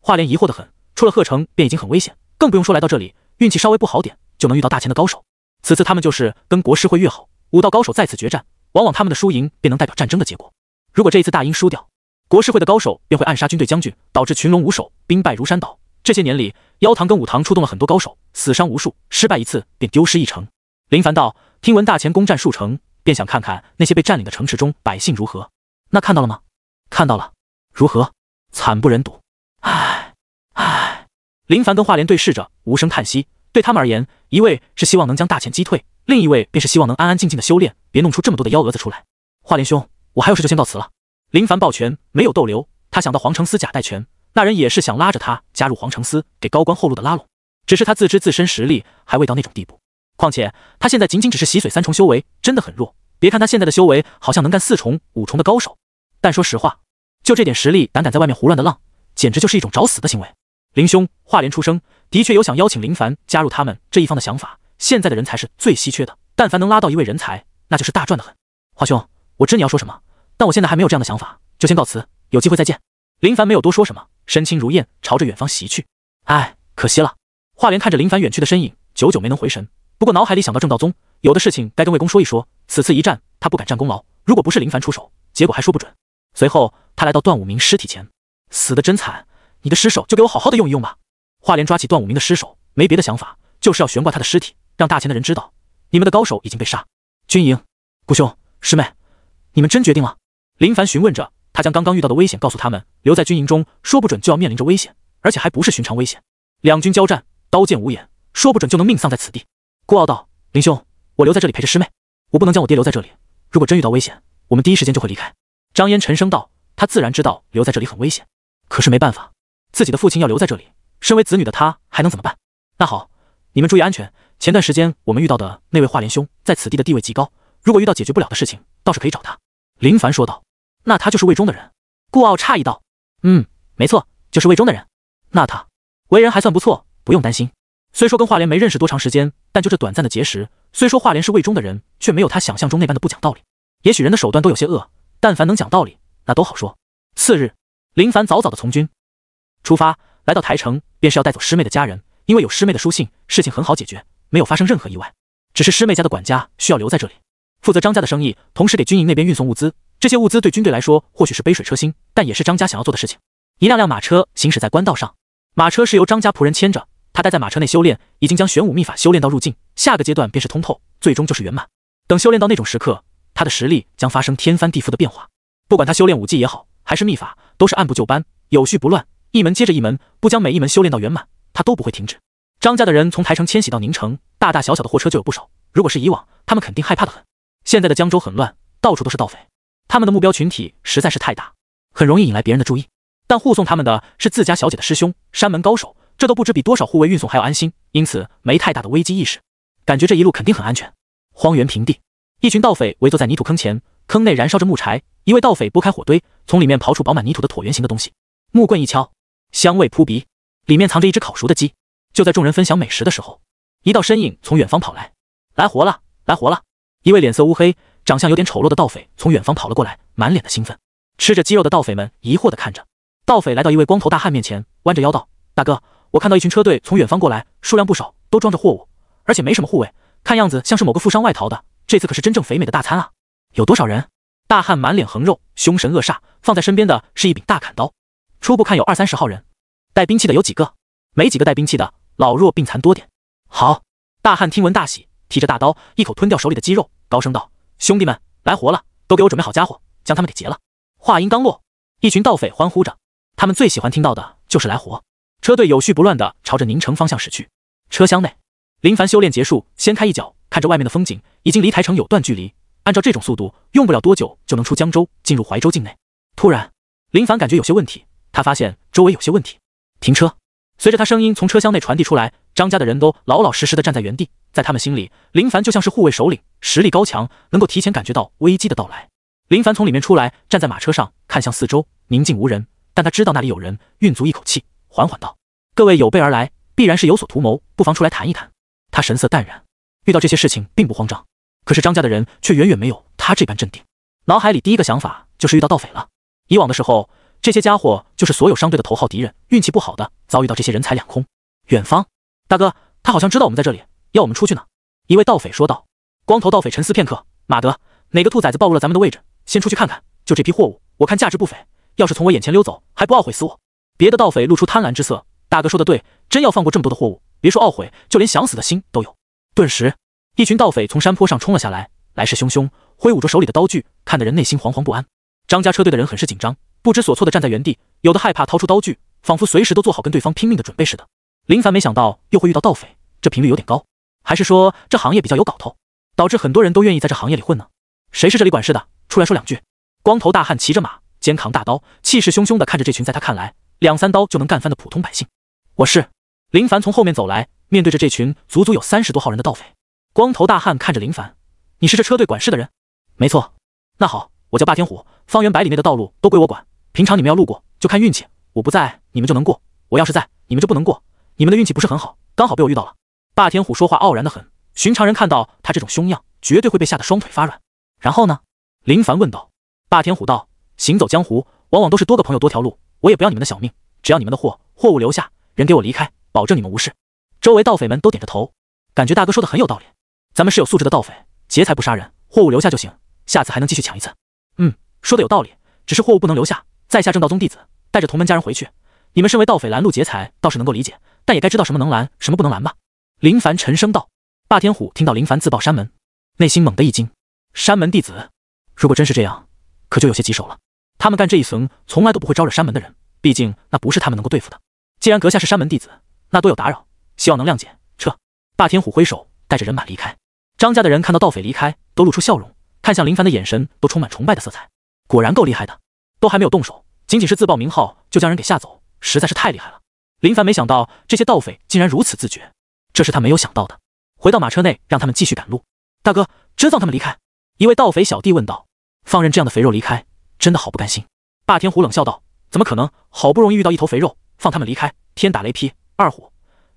华莲疑惑得很，出了鹤城便已经很危险，更不用说来到这里，运气稍微不好点就能遇到大前的高手。此次他们就是跟国师会越好，武道高手在此决战，往往他们的输赢便能代表战争的结果。如果这一次大殷输掉，国师会的高手便会暗杀军队将军，导致群龙无首，兵败如山倒。这些年里，妖堂跟武堂出动了很多高手，死伤无数，失败一次便丢失一城。林凡道，听闻大前攻占数城，便想看看那些被占领的城池中百姓如何。那看到了吗？看到了。如何？惨不忍睹。唉。林凡跟华莲对视着，无声叹息。对他们而言，一位是希望能将大前击退，另一位便是希望能安安静静的修炼，别弄出这么多的幺蛾子出来。华莲兄，我还有事就先告辞了。林凡抱拳，没有逗留。他想到黄承思假带拳，那人也是想拉着他加入黄承思，给高官后路的拉拢，只是他自知自身实力还未到那种地步。况且他现在仅仅只是洗髓3重修为，真的很弱。别看他现在的修为好像能干4重、5重的高手，但说实话，就这点实力，胆敢在外面胡乱的浪，简直就是一种找死的行为。林兄，华莲出声，的确有想邀请林凡加入他们这一方的想法。现在的人才是最稀缺的，但凡能拉到一位人才，那就是大赚的很。华兄，我知你要说什么，但我现在还没有这样的想法，就先告辞，有机会再见。林凡没有多说什么，身轻如燕，朝着远方袭去。唉，可惜了。华莲看着林凡远去的身影，久久没能回神。不过脑海里想到正道宗，有的事情该跟魏公说一说。此次一战，他不敢占功劳，如果不是林凡出手，结果还说不准。随后，他来到段武明尸体前，死得真惨，你的尸首就给我好好的用一用吧。华莲抓起段武明的尸首，没别的想法，就是要悬挂他的尸体，让大前的人知道，你们的高手已经被杀。军营，顾兄，师妹，你们真决定了？林凡询问着，他将刚刚遇到的危险告诉他们，留在军营中，说不准就要面临着危险，而且还不是寻常危险。两军交战，刀剑无眼，说不准就能命丧在此地。顾傲道：“林兄，我留在这里陪着师妹，我不能将我爹留在这里。如果真遇到危险，我们第一时间就会离开。”张嫣沉声道：“他自然知道留在这里很危险，可是没办法，自己的父亲要留在这里，身为子女的他还能怎么办？那好，你们注意安全。前段时间我们遇到的那位华莲兄，在此地的地位极高，如果遇到解决不了的事情，倒是可以找他。”林凡说道：“那他就是魏中的人？”顾傲诧异道：“没错，就是魏中的人。那他为人还算不错，不用担心。虽说跟华莲没认识多长时间，但就这短暂的结识，虽说华莲是魏中的人，却没有他想象中那般的不讲道理。也许人的手段都有些恶，但凡能讲道理，那都好说。”次日，林凡早早的从军出发，来到台城，便是要带走师妹的家人，因为有师妹的书信，事情很好解决，没有发生任何意外。只是师妹家的管家需要留在这里，负责张家的生意，同时给军营那边运送物资。这些物资对军队来说或许是杯水车薪，但也是张家想要做的事情。一辆辆马车行驶在官道上，马车是由张家仆人牵着，他待在马车内修炼，已经将玄武秘法修炼到入境，下个阶段便是通透，最终就是圆满。等修炼到那种时刻，他的实力将发生天翻地覆的变化。不管他修炼武技也好，还是秘法，都是按部就班，有序不乱，一门接着一门，不将每一门修炼到圆满，他都不会停止。张家的人从台城迁徙到宁城，大大小小的货车就有不少。如果是以往，他们肯定害怕的很。现在的江州很乱，到处都是盗匪，他们的目标群体实在是太大，很容易引来别人的注意。但护送他们的是自家小姐的师兄，山门高手，这都不知比多少护卫运送还要安心，因此没太大的危机意识，感觉这一路肯定很安全。荒原平地，一群盗匪围坐在泥土坑前，坑内燃烧着木柴，一位盗匪拨开火堆，从里面刨出饱满泥土的椭圆形的东西，木棍一敲，香味扑鼻，里面藏着一只烤熟的鸡。就在众人分享美食的时候，一道身影从远方跑来，来活了，来活了！一位脸色乌黑、长相有点丑陋的盗匪从远方跑了过来，满脸的兴奋。吃着鸡肉的盗匪们疑惑地看着。盗匪来到一位光头大汉面前，弯着腰道：“大哥，我看到一群车队从远方过来，数量不少，都装着货物，而且没什么护卫，看样子像是某个富商外逃的。这次可是真正肥美的大餐啊！有多少人？”大汉满脸横肉，凶神恶煞，放在身边的是一柄大砍刀，初步看有20-30号人。带兵器的有几个？没几个带兵器的，老弱病残多点。好，大汉听闻大喜，提着大刀，一口吞掉手里的鸡肉，高声道：“兄弟们，来活了，都给我准备好家伙，将他们给劫了！”话音刚落，一群盗匪欢呼着，他们最喜欢听到的就是来活。车队有序不乱地朝着宁城方向驶去。车厢内，林凡修炼结束，掀开一角，看着外面的风景，已经离台城有段距离。按照这种速度，用不了多久就能出江州，进入怀州境内。突然，林凡感觉有些问题，他发现周围有些问题。停车！随着他声音从车厢内传递出来，张家的人都老老实实地站在原地。在他们心里，林凡就像是护卫首领，实力高强，能够提前感觉到危机的到来。林凡从里面出来，站在马车上，看向四周，宁静无人，但他知道那里有人，运足一口气，缓缓道：“各位有备而来，必然是有所图谋，不妨出来谈一谈。”他神色淡然，遇到这些事情并不慌张。可是张家的人却远远没有他这般镇定，脑海里第一个想法就是遇到盗匪了。以往的时候，这些家伙就是所有商队的头号敌人，运气不好的遭遇到这些人财两空。远方，大哥，他好像知道我们在这里，要我们出去呢。一位盗匪说道。光头盗匪沉思片刻，马德，哪个兔崽子暴露了咱们的位置？先出去看看，就这批货物，我看价值不菲，要是从我眼前溜走，还不懊悔死我？别的盗匪露出贪婪之色，大哥说的对，真要放过这么多的货物，别说懊悔，就连想死的心都有。顿时，一群盗匪从山坡上冲了下来，来势汹汹，挥舞着手里的刀具，看得人内心惶惶不安。张家车队的人很是紧张，不知所措地站在原地，有的害怕掏出刀具，仿佛随时都做好跟对方拼命的准备似的。林凡没想到又会遇到盗匪，这频率有点高，还是说这行业比较有搞头，导致很多人都愿意在这行业里混呢？谁是这里管事的？出来说两句。光头大汉骑着马，肩扛大刀，气势汹汹地看着这群在他看来2-3刀就能干翻的普通百姓。我是林凡从后面走来，面对着这群足足有30多号人的盗匪。光头大汉看着林凡：“你是这车队管事的人？”“没错。”“那好，我叫霸天虎，方圆100里内的道路都归我管，平常你们要路过就看运气，我不在你们就能过，我要是在你们就不能过，你们的运气不是很好，刚好被我遇到了。”霸天虎说话傲然得很，寻常人看到他这种凶样，绝对会被吓得双腿发软。然后呢？林凡问道。霸天虎道：“行走江湖，往往都是多个朋友多条路，我也不要你们的小命，只要你们的货物留下，人给我离开，保证你们无事。”周围盗匪们都点着头，感觉大哥说的很有道理。咱们是有素质的盗匪，劫财不杀人，货物留下就行，下次还能继续抢一次。说的有道理，只是货物不能留下，在下正道宗弟子，带着同门家人回去。你们身为盗匪拦路劫财，倒是能够理解，但也该知道什么能拦，什么不能拦吧？林凡沉声道。霸天虎听到林凡自报山门，内心猛地一惊，山门弟子，如果真是这样，可就有些棘手了。他们干这一层从来都不会招惹山门的人，毕竟那不是他们能够对付的。既然阁下是山门弟子，那多有打扰，希望能谅解。撤！霸天虎挥手，带着人马离开。张家的人看到盗匪离开，都露出笑容，看向林凡的眼神都充满崇拜的色彩。果然够厉害的，都还没有动手，仅仅是自报名号就将人给吓走，实在是太厉害了。林凡没想到这些盗匪竟然如此自觉，这是他没有想到的。回到马车内，让他们继续赶路。大哥，真放他们离开？一位盗匪小弟问道。放任这样的肥肉离开，真的好不甘心。霸天虎冷笑道，怎么可能？好不容易遇到一头肥肉，放他们离开，天打雷劈！二虎，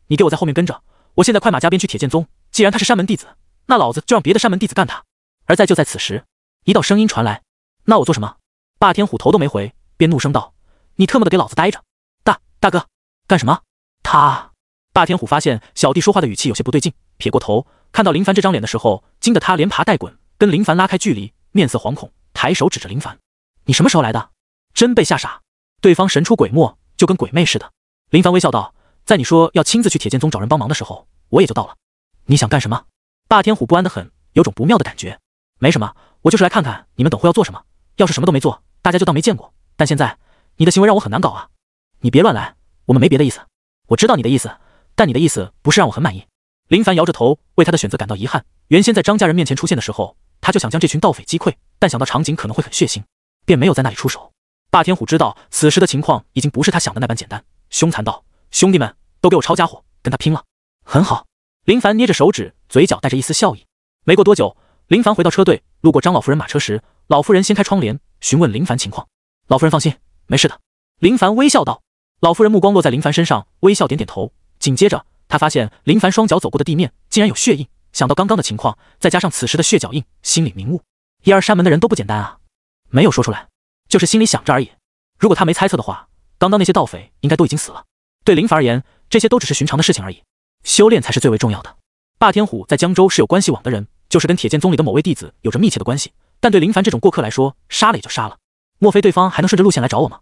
你给我在后面跟着，我现在快马加鞭去铁剑宗，既然他是山门弟子，那老子就让别的山门弟子干他。而就在此时，一道声音传来，那我做什么？霸天虎头都没回，便怒声道，你特么的给老子待着！大哥，干什么？他……霸天虎发现小弟说话的语气有些不对劲，撇过头，看到林凡这张脸的时候，惊得他连爬带滚，跟林凡拉开距离，面色惶恐，抬手指着林凡，你什么时候来的？真被吓傻。对方神出鬼没，就跟鬼魅似的。林凡微笑道，在你说要亲自去铁剑宗找人帮忙的时候，我也就到了。你想干什么？霸天虎不安得很，有种不妙的感觉。没什么，我就是来看看你们等会要做什么，要是什么都没做，大家就当没见过，但现在你的行为让我很难搞啊。你别乱来，我们没别的意思。我知道你的意思，但你的意思不是让我很满意。林凡摇着头，为他的选择感到遗憾。原先在张家人面前出现的时候，他就想将这群盗匪击溃，但想到场景可能会很血腥，便没有在那里出手。霸天虎知道此时的情况已经不是他想的那般简单，凶残道，兄弟们都给我抄家伙，跟他拼了。很好。林凡捏着手指，嘴角带着一丝笑意。没过多久，林凡回到车队，路过张老夫人马车时，老夫人掀开窗帘询问林凡情况。老夫人放心，没事的。林凡微笑道。老夫人目光落在林凡身上，微笑点点头。紧接着他发现林凡双脚走过的地面竟然有血印，想到刚刚的情况，再加上此时的血脚印，心里明悟，一二山门的人都不简单啊。没有说出来，就是心里想着而已。如果他没猜测的话，刚刚那些盗匪应该都已经死了。对林凡而言，这些都只是寻常的事情而已，修炼才是最为重要的。霸天虎在江州是有关系网的人，就是跟铁剑宗里的某位弟子有着密切的关系，但对林凡这种过客来说，杀了也就杀了。莫非对方还能顺着路线来找我吗？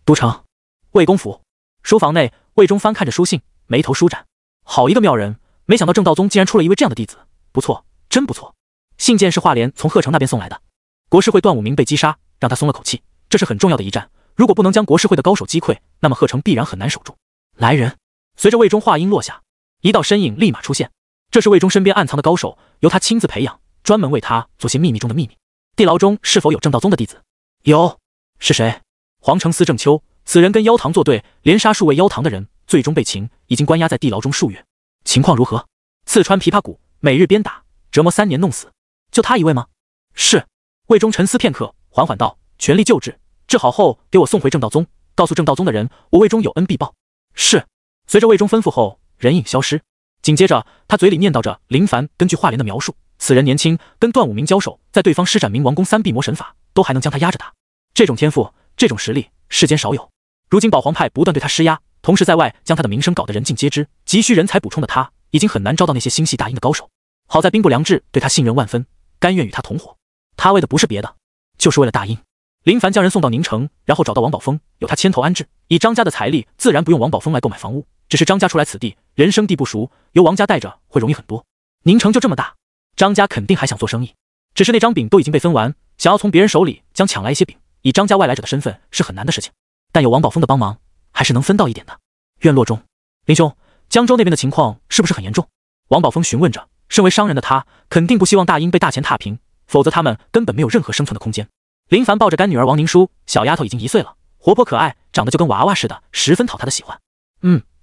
都城魏公府书房内，魏忠翻看着书信，眉头舒展。好一个妙人，没想到正道宗竟然出了一位这样的弟子，不错，真不错。信件是华莲从鹤城那边送来的。国师会段武明被击杀，让他松了口气，这是很重要的一战，如果不能将国师会的高手击溃，那么鹤城必然很难守住。来人！随着魏忠话音落下，一道身影立马出现，这是魏忠身边暗藏的高手，由他亲自培养，专门为他做些秘密中的秘密。地牢中是否有正道宗的弟子？有。是谁？皇城司正秋，此人跟妖堂作对，连杀数位妖堂的人，最终被擒，已经关押在地牢中数月。情况如何？刺穿琵琶骨，每日鞭打，折磨3年弄死。就他一位吗？是。魏忠沉思片刻，缓缓道，全力救治，治好后给我送回正道宗，告诉正道宗的人，我魏忠有恩必报。是。随着魏忠吩咐后，人影消失。紧接着他嘴里念叨着，林凡根据华莲的描述，此人年轻，跟段武明交手，在对方施展冥王功3臂魔神法，都还能将他压着打。这种天赋，这种实力，世间少有。如今宝皇派不断对他施压，同时在外将他的名声搞得人尽皆知，急需人才补充的他，已经很难招到那些心系大殷的高手。好在兵部良治对他信任万分，甘愿与他同伙。他为的不是别的，就是为了大殷。林凡将人送到宁城，然后找到王宝峰，有他牵头安置。以张家的财力，自然不用王宝峰来购买房屋，只是张家出来此地，人生地不熟，由王家带着会容易很多。宁城就这么大，张家肯定还想做生意，只是那张饼都已经被分完，想要从别人手里将抢来一些饼，以张家外来者的身份是很难的事情。但有王宝峰的帮忙，还是能分到一点的。院落中，林兄，江州那边的情况是不是很严重？王宝峰询问着。身为商人的他，肯定不希望大殷被大钱踏平，否则他们根本没有任何生存的空间。林凡抱着干女儿王宁书，小丫头已经1岁了，活泼可爱，长得就跟娃娃似的，十分讨他的喜欢。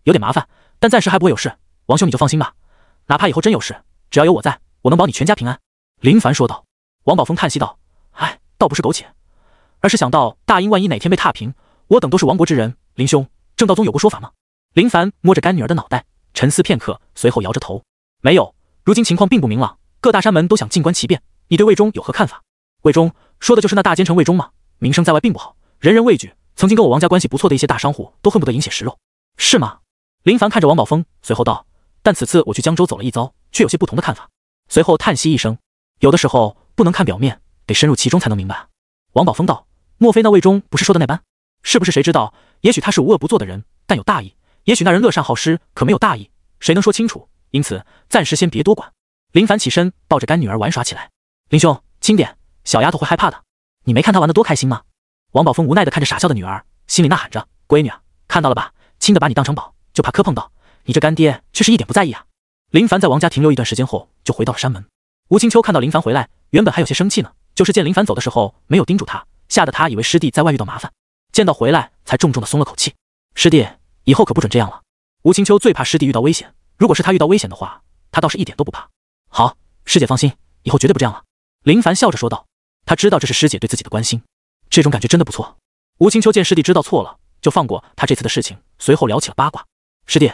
有点麻烦，但暂时还不会有事。王兄你就放心吧，哪怕以后真有事，只要有我在，我能保你全家平安。林凡说道。王宝峰叹息道：哎，倒不是苟且，而是想到大殷万一哪天被踏平，我等都是亡国之人。林兄，正道宗有过说法吗？林凡摸着干女儿的脑袋，沉思片刻，随后摇着头，没有。如今情况并不明朗，各大山门都想静观其变，你对魏忠有何看法？魏忠说的就是那大奸臣魏忠吗？名声在外并不好，人人畏惧，曾经跟我王家关系不错的一些大商户都恨不得饮血食肉，是吗？林凡看着王宝峰，随后道，但此次我去江州走了一遭，却有些不同的看法。随后叹息一声，有的时候不能看表面，得深入其中才能明白。王宝峰道，莫非那魏忠不是说的那般？是不是谁知道，也许他是无恶不作的人，但有大义，也许那人乐善好施，可没有大义，谁能说清楚？因此暂时先别多管。林凡起身抱着干女儿玩耍起来。林兄，轻点，小丫头会害怕的。你没看她玩得多开心吗？王宝峰无奈地看着傻笑的女儿，心里呐喊着：闺女啊，看到了吧，轻的把你当成宝，就怕磕碰到，你这干爹却是一点不在意啊。林凡在王家停留一段时间后，就回到了山门。吴青秋看到林凡回来，原本还有些生气呢，就是见林凡走的时候没有盯住他，吓得他以为师弟在外遇到麻烦，见到回来才重重的松了口气。师弟，以后可不准这样了。吴青秋最怕师弟遇到危险，如果是他遇到危险的话，他倒是一点都不怕。好，师姐放心，以后绝对不这样了。林凡笑着说道，他知道这是师姐对自己的关心，这种感觉真的不错。吴青秋见师弟知道错了，就放过他这次的事情，随后聊起了八卦。师弟，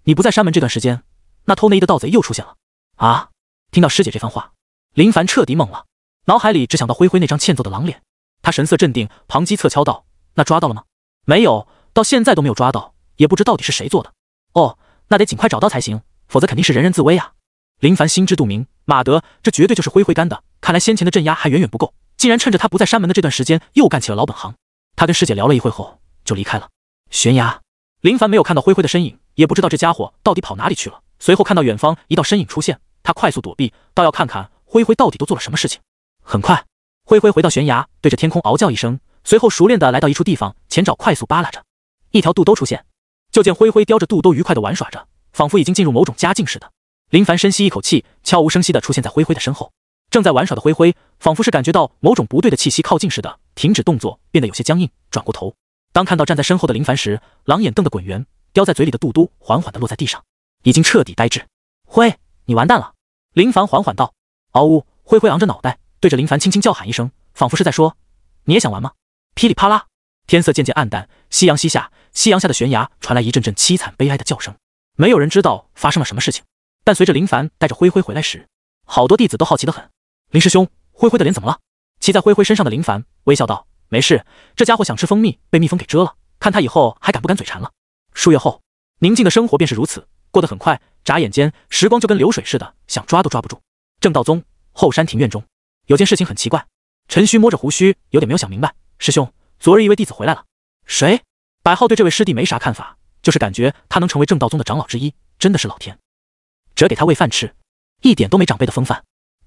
你不在山门这段时间，那偷内衣的盗贼又出现了啊！听到师姐这番话，林凡彻底懵了，脑海里只想到灰灰那张欠揍的狼脸。他神色镇定，旁击侧敲道：那抓到了吗？没有，到现在都没有抓到，也不知到底是谁做的。哦，那得尽快找到才行，否则肯定是人人自危啊。林凡心知肚明，马德，这绝对就是灰灰干的，看来先前的镇压还远远不够，竟然趁着他不在山门的这段时间又干起了老本行。他跟师姐聊了一会后就离开了。悬崖，林凡没有看到灰灰的身影，也不知道这家伙到底跑哪里去了。随后看到远方一道身影出现，他快速躲避，倒要看看灰灰到底都做了什么事情。很快，灰灰回到悬崖，对着天空嗷叫一声，随后熟练地来到一处地方，前爪快速扒拉着，一条肚兜出现。就见灰灰叼着肚兜愉快地玩耍着，仿佛已经进入某种佳境似的。林凡深吸一口气，悄无声息地出现在灰灰的身后。正在玩耍的灰灰仿佛是感觉到某种不对的气息靠近似的，停止动作，变得有些僵硬，转过头。当看到站在身后的林凡时，狼眼瞪得滚圆，叼在嘴里的肚兜缓缓地落在地上，已经彻底呆滞。灰，你完蛋了！林凡缓缓道。嗷呜！灰灰昂着脑袋，对着林凡轻轻叫喊一声，仿佛是在说：你也想玩吗？噼里啪啦，天色渐渐暗淡，夕阳西下，夕阳下的悬崖传来一阵阵凄惨悲哀的叫声。没有人知道发生了什么事情，但随着林凡带着灰灰回来时，好多弟子都好奇得很。林师兄，灰灰的脸怎么了？骑在灰灰身上的林凡微笑道：没事，这家伙想吃蜂蜜，被蜜蜂给蛰了，看他以后还敢不敢嘴馋了。数月后，宁静的生活便是如此，过得很快，眨眼间时光就跟流水似的，想抓都抓不住。正道宗后山庭院中，有件事情很奇怪。陈虚摸着胡须，有点没有想明白。师兄，昨日一位弟子回来了。谁？百浩对这位师弟没啥看法，就是感觉他能成为正道宗的长老之一，真的是老天折给他喂饭吃，一点都没长辈的风范。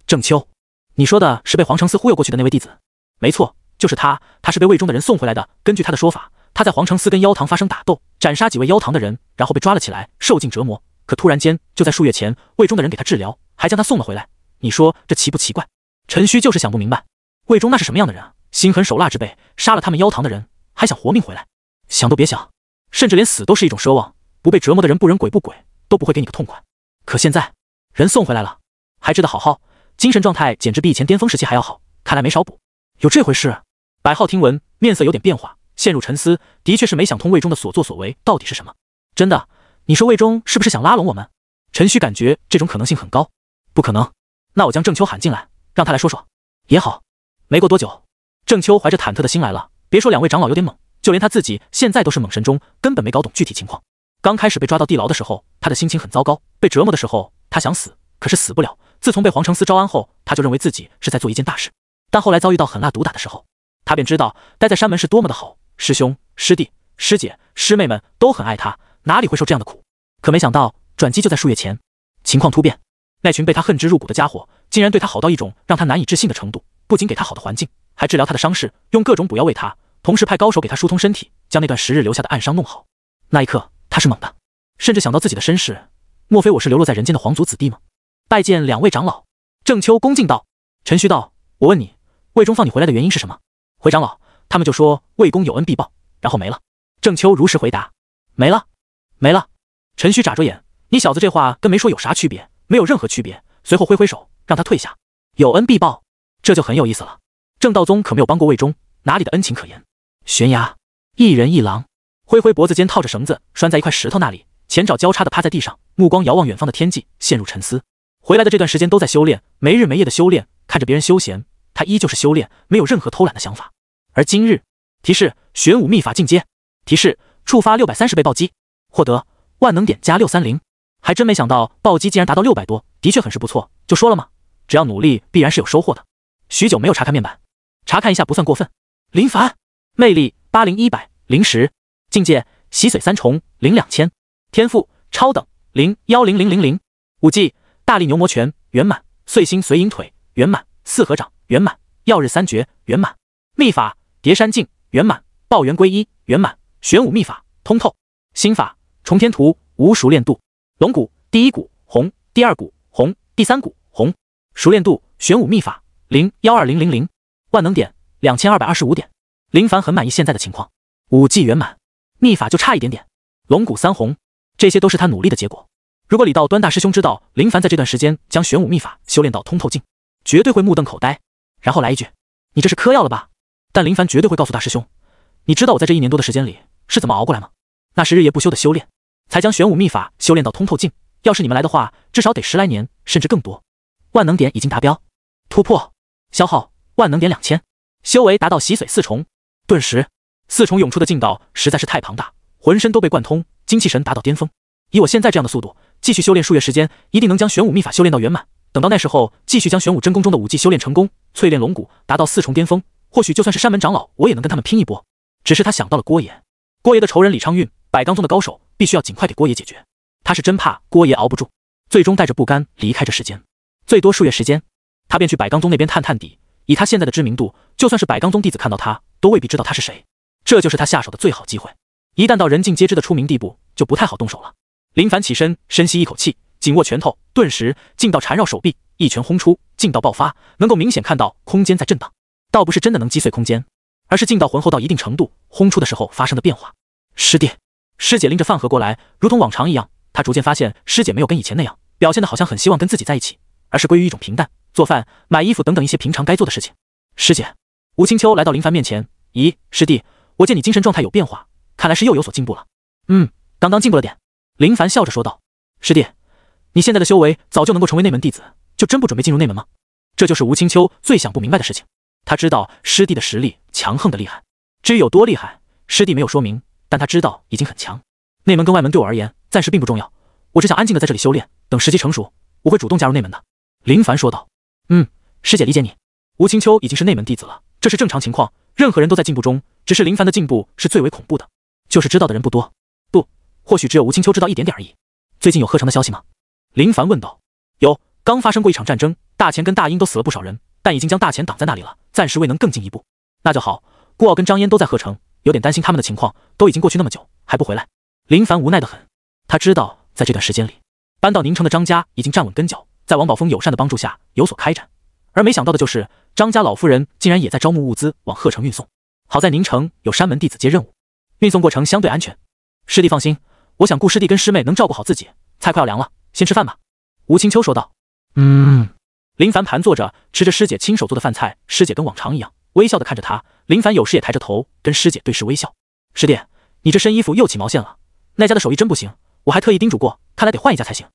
郑秋，你说的是被皇城司忽悠过去的那位弟子？没错，就是他，他是被魏中的人送回来的。根据他的说法，他在皇城司跟妖堂发生打斗，斩杀几位妖堂的人，然后被抓了起来，受尽折磨。可突然间，就在数月前，魏中的人给他治疗，还将他送了回来。你说这奇不奇怪？陈虚就是想不明白，魏中那是什么样的人啊？心狠手辣之辈，杀了他们妖堂的人，还想活命回来？想都别想，甚至连死都是一种奢望。不被折磨的人，不人鬼不鬼，都不会给你个痛快。可现在，人送回来了，还治得好好，精神状态简直比以前巅峰时期还要好，看来没少补。有这回事？白浩听闻，面色有点变化，陷入沉思，的确是没想通魏中的所作所为到底是什么。真的？你说魏中是不是想拉拢我们？陈虚感觉这种可能性很高。不可能。那我将郑秋喊进来，让他来说说。也好。没过多久，郑秋怀着忐忑的心来了。别说两位长老有点懵，就连他自己现在都是懵神中，根本没搞懂具体情况。刚开始被抓到地牢的时候，他的心情很糟糕；被折磨的时候，他想死，可是死不了。自从被皇城司招安后，他就认为自己是在做一件大事。但后来遭遇到狠辣毒打的时候，他便知道待在山门是多么的好，师兄、师弟、师姐、师妹们都很爱他，哪里会受这样的苦？可没想到转机就在数月前，情况突变。那群被他恨之入骨的家伙，竟然对他好到一种让他难以置信的程度，不仅给他好的环境，还治疗他的伤势，用各种补药喂他，同时派高手给他疏通身体，将那段时日留下的暗伤弄好。那一刻，他是懵的，甚至想到自己的身世，莫非我是流落在人间的皇族子弟吗？拜见两位长老。郑秋恭敬道。陈虚道：我问你，魏中放你回来的原因是什么？回长老，他们就说魏公有恩必报，然后没了。郑秋如实回答：没了，没了。陈虚眨着眼，你小子这话跟没说有啥区别？没有任何区别。随后挥挥手，让他退下。有恩必报，这就很有意思了。正道宗可没有帮过魏中，哪里的恩情可言？悬崖，一人一狼。灰灰脖子间套着绳子，拴在一块石头那里，前爪交叉的趴在地上，目光遥望远方的天际，陷入沉思。回来的这段时间都在修炼，没日没夜的修炼，看着别人休闲，他依旧是修炼，没有任何偷懒的想法。而今日，提示玄武秘法进阶，提示触发630倍暴击，获得万能点加630。还真没想到暴击竟然达到600多，的确很是不错。就说了嘛，只要努力，必然是有收获的。许久没有查看面板，查看一下不算过分。林凡，魅力80-100010，境界洗髓3重02000，天赋超等0100000，武技大力牛魔拳圆满，碎心随影腿圆满，四合掌圆满；曜日三诀圆满；秘法叠山镜圆满；抱元归一圆满；玄武秘法通透；心法重天图无熟练度；龙骨第一骨红，第二骨红，第三骨红。熟练度玄武秘法0120000，万能点2225点。林凡很满意现在的情况，武技圆满，秘法就差一点点，龙骨三红，这些都是他努力的结果。如果李道端大师兄知道林凡在这段时间将玄武秘法修炼到通透境，绝对会目瞪口呆，然后来一句：“你这是嗑药了吧？”但林凡绝对会告诉大师兄：“你知道我在这1年多的时间里是怎么熬过来吗？那是日夜不休的修炼，才将玄武秘法修炼到通透境。要是你们来的话，至少得10来年，甚至更多。”万能点已经达标，突破，消耗万能点2000，修为达到洗髓4重。顿时4重涌出的劲道实在是太庞大，浑身都被贯通，精气神达到巅峰。以我现在这样的速度，继续修炼数月时间，一定能将玄武秘法修炼到圆满。等到那时候，继续将玄武真功中的武技修炼成功，淬炼龙骨，达到4重巅峰。或许就算是山门长老，我也能跟他们拼一波。只是他想到了郭爷，郭爷的仇人李昌运，百罡宗的高手，必须要尽快给郭爷解决。他是真怕郭爷熬不住，最终带着不甘离开这世间。最多数月时间，他便去百罡宗那边探探底。以他现在的知名度，就算是百罡宗弟子看到他，都未必知道他是谁。这就是他下手的最好机会。一旦到人尽皆知的出名地步，就不太好动手了。林凡起身，深吸一口气，紧握拳头，顿时劲道缠绕手臂，一拳轰出，劲道爆发，能够明显看到空间在震荡。倒不是真的能击碎空间，而是劲道浑厚到一定程度，轰出的时候发生的变化。师弟，师姐拎着饭盒过来，如同往常一样。他逐渐发现师姐没有跟以前那样表现的好像很希望跟自己在一起，而是归于一种平淡，做饭、买衣服等等一些平常该做的事情。师姐，吴青秋来到林凡面前，咦，师弟，我见你精神状态有变化，看来是又有所进步了。刚刚进步了点。林凡笑着说道。师弟，你现在的修为早就能够成为内门弟子，就真不准备进入内门吗？这就是吴青秋最想不明白的事情。他知道师弟的实力强横的厉害，至于有多厉害，师弟没有说明，但他知道已经很强。内门跟外门对我而言暂时并不重要，我只想安静的在这里修炼，等时机成熟，我会主动加入内门的。林凡说道。师姐理解你。吴青秋已经是内门弟子了，这是正常情况，任何人都在进步中，只是林凡的进步是最为恐怖的，就是知道的人不多，或许只有吴青秋知道一点点而已。最近有贺成的消息吗？林凡问道。有，刚发生过一场战争，大钱跟大英都死了不少人，但已经将大钱挡在那里了，暂时未能更进一步。那就好，顾傲跟张嫣都在贺城，有点担心他们的情况，都已经过去那么久还不回来。林凡无奈的很，他知道在这段时间里，搬到宁城的张家已经站稳跟脚，在王宝峰友善的帮助下有所开展，而没想到的就是张家老夫人竟然也在招募物资往贺城运送。好在宁城有山门弟子接任务，运送过程相对安全。师弟放心，我想顾师弟跟师妹能照顾好自己，菜快要凉了，先吃饭吧。吴青秋说道。林凡盘坐着吃着师姐亲手做的饭菜，师姐跟往常一样微笑的看着他，林凡有时也抬着头跟师姐对视微笑。师弟，你这身衣服又起毛线了，那家的手艺真不行，我还特意叮嘱过，看来得换一家才行。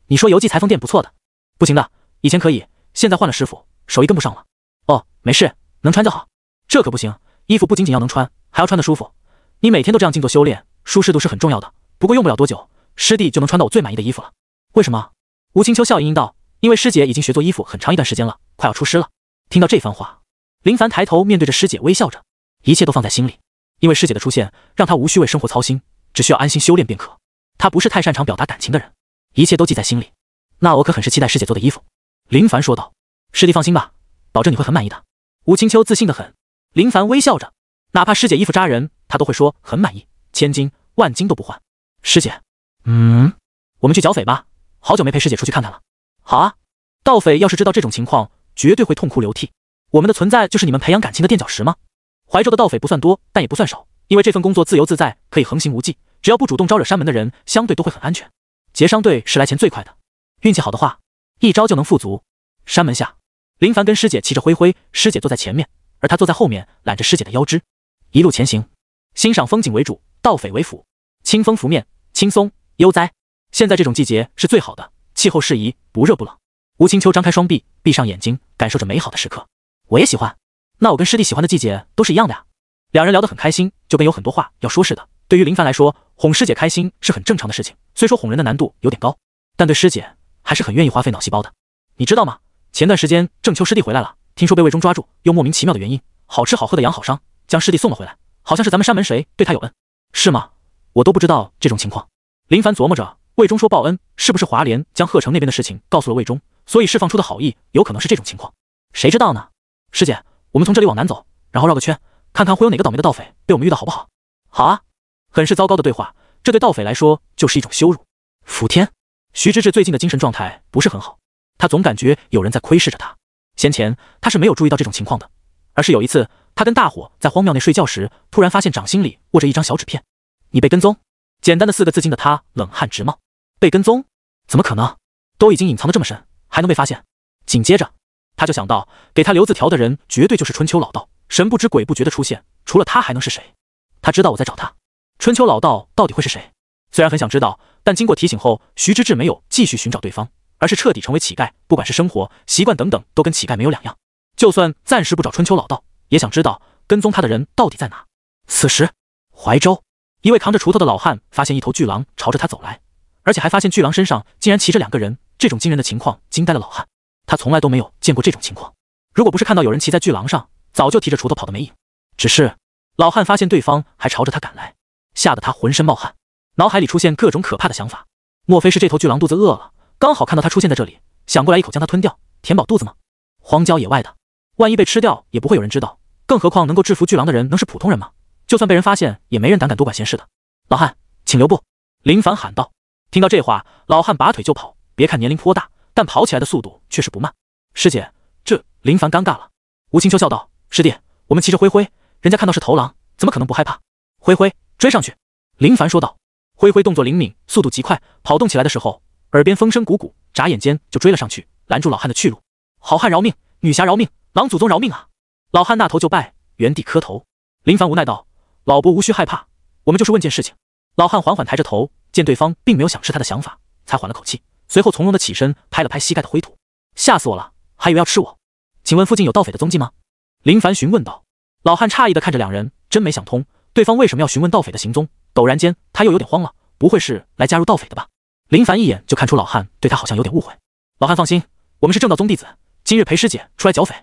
你说游记裁缝店不错的。不行的，以前可以，现在换了师傅，手艺跟不上了。哦，没事，能穿就好。这可不行，衣服不仅仅要能穿，还要穿得舒服。你每天都这样静坐修炼，舒适度是很重要的，不过用不了多久，师弟就能穿到我最满意的衣服了。为什么？吴青秋笑盈盈道。因为师姐已经学做衣服很长一段时间了，快要出师了。听到这番话，林凡抬头面对着师姐微笑着，一切都放在心里。因为师姐的出现，让他无需为生活操心，只需要安心修炼便可。他不是太擅长表达感情的人，一切都记在心里。那我可很是期待师姐做的衣服。林凡说道。师弟放心吧，保证你会很满意的。吴青秋自信的很。林凡微笑着，哪怕师姐衣服扎人，他都会说很满意，千金万金都不换。师姐，我们去剿匪吧，好久没陪师姐出去看看了。好啊，盗匪要是知道这种情况，绝对会痛哭流涕。我们的存在就是你们培养感情的垫脚石吗？怀州的盗匪不算多，但也不算少，因为这份工作自由自在，可以横行无忌，只要不主动招惹山门的人，相对都会很安全。劫商队是来钱最快的，运气好的话，一招就能富足。山门下，林凡跟师姐骑着灰灰，师姐坐在前面，而他坐在后面，揽着师姐的腰肢，一路前行，欣赏风景为主，盗匪为辅，清风拂面，轻松悠哉。现在这种季节是最好的，气候适宜，不热不冷。吴青秋张开双臂，闭上眼睛，感受着美好的时刻。我也喜欢，那我跟师弟喜欢的季节都是一样的呀。两人聊得很开心，就跟有很多话要说似的。对于林凡来说，哄师姐开心是很正常的事情，虽说哄人的难度有点高，但对师姐还是很愿意花费脑细胞的。你知道吗？前段时间郑秋师弟回来了，听说被魏忠抓住，又莫名其妙的原因，好吃好喝的养好伤，将师弟送了回来，好像是咱们山门谁对他有恩。是吗？我都不知道这种情况。林凡琢磨着，魏忠说报恩，是不是华联将贺城那边的事情告诉了魏忠，所以释放出的好意有可能是这种情况。谁知道呢？师姐，我们从这里往南走，然后绕个圈，看看会有哪个倒霉的盗匪被我们遇到，好不好？好啊。很是糟糕的对话，这对盗匪来说就是一种羞辱。福天，徐之志最近的精神状态不是很好，他总感觉有人在窥视着他。先前他是没有注意到这种情况的，而是有一次他跟大伙在荒庙内睡觉时，突然发现掌心里握着一张小纸片。你被跟踪？简单的4个字惊得他冷汗直冒。被跟踪？怎么可能？都已经隐藏得这么深，还能被发现？紧接着他就想到，给他留字条的人绝对就是春秋老道，神不知鬼不觉的出现，除了他还能是谁？他知道我在找他，春秋老道到底会是谁？虽然很想知道，但经过提醒后，徐之志没有继续寻找对方，而是彻底成为乞丐，不管是生活习惯等等，都跟乞丐没有两样。就算暂时不找春秋老道，也想知道跟踪他的人到底在哪。此时，怀州一位扛着锄头的老汉发现一头巨狼朝着他走来，而且还发现巨狼身上竟然骑着2个人。这种惊人的情况惊呆了老汉，他从来都没有见过这种情况。如果不是看到有人骑在巨狼上，早就提着锄头跑得没影。只是老汉发现对方还朝着他赶来，吓得他浑身冒汗，脑海里出现各种可怕的想法。莫非是这头巨狼肚子饿了，刚好看到他出现在这里，想过来一口将他吞掉，填饱肚子吗？荒郊野外的，万一被吃掉也不会有人知道，更何况能够制服巨狼的人能是普通人吗？就算被人发现，也没人胆敢多管闲事的。老汉，请留步！林凡喊道。听到这话，老汉拔腿就跑，别看年龄颇大，但跑起来的速度却是不慢。师姐，这……林凡尴尬了。吴青秋笑道：“师弟，我们骑着灰灰，人家看到是头狼，怎么可能不害怕？”灰灰追上去。林凡说道。灰灰动作灵敏，速度极快，跑动起来的时候，耳边风声鼓鼓，眨眼间就追了上去，拦住老汉的去路。好汉饶命，女侠饶命，狼祖宗饶命啊！老汉那头就拜，原地磕头。林凡无奈道：“老伯无需害怕，我们就是问件事情。”老汉缓缓抬着头，见对方并没有想吃他的想法，才缓了口气，随后从容的起身，拍了拍膝盖的灰土。吓死我了，还以为要吃我。请问附近有盗匪的踪迹吗？林凡询问道。老汉诧异的看着两人，真没想通对方为什么要询问盗匪的行踪。陡然间他又有点慌了，不会是来加入盗匪的吧？林凡一眼就看出老汉对他好像有点误会。老汉放心，我们是正道宗弟子，今日陪师姐出来剿匪。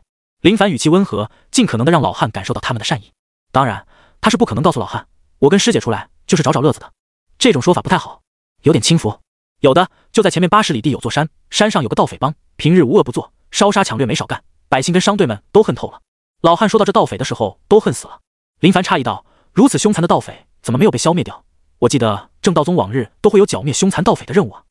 林凡语气温和，尽可能的让老汉感受到他们的善意。当然他是不可能告诉老汉，我跟师姐出来就是找乐子的，这种说法不太好，有点轻浮。有的，就在前面80里地有座山，山上有个盗匪帮，平日无恶不作，烧杀抢掠没少干，百姓跟商队们都恨透了。老汉说到这盗匪的时候都恨死了。林凡诧异道：如此凶残的盗匪怎么没有被消灭掉？我记得正道宗往日都会有剿灭凶残盗匪的任务啊。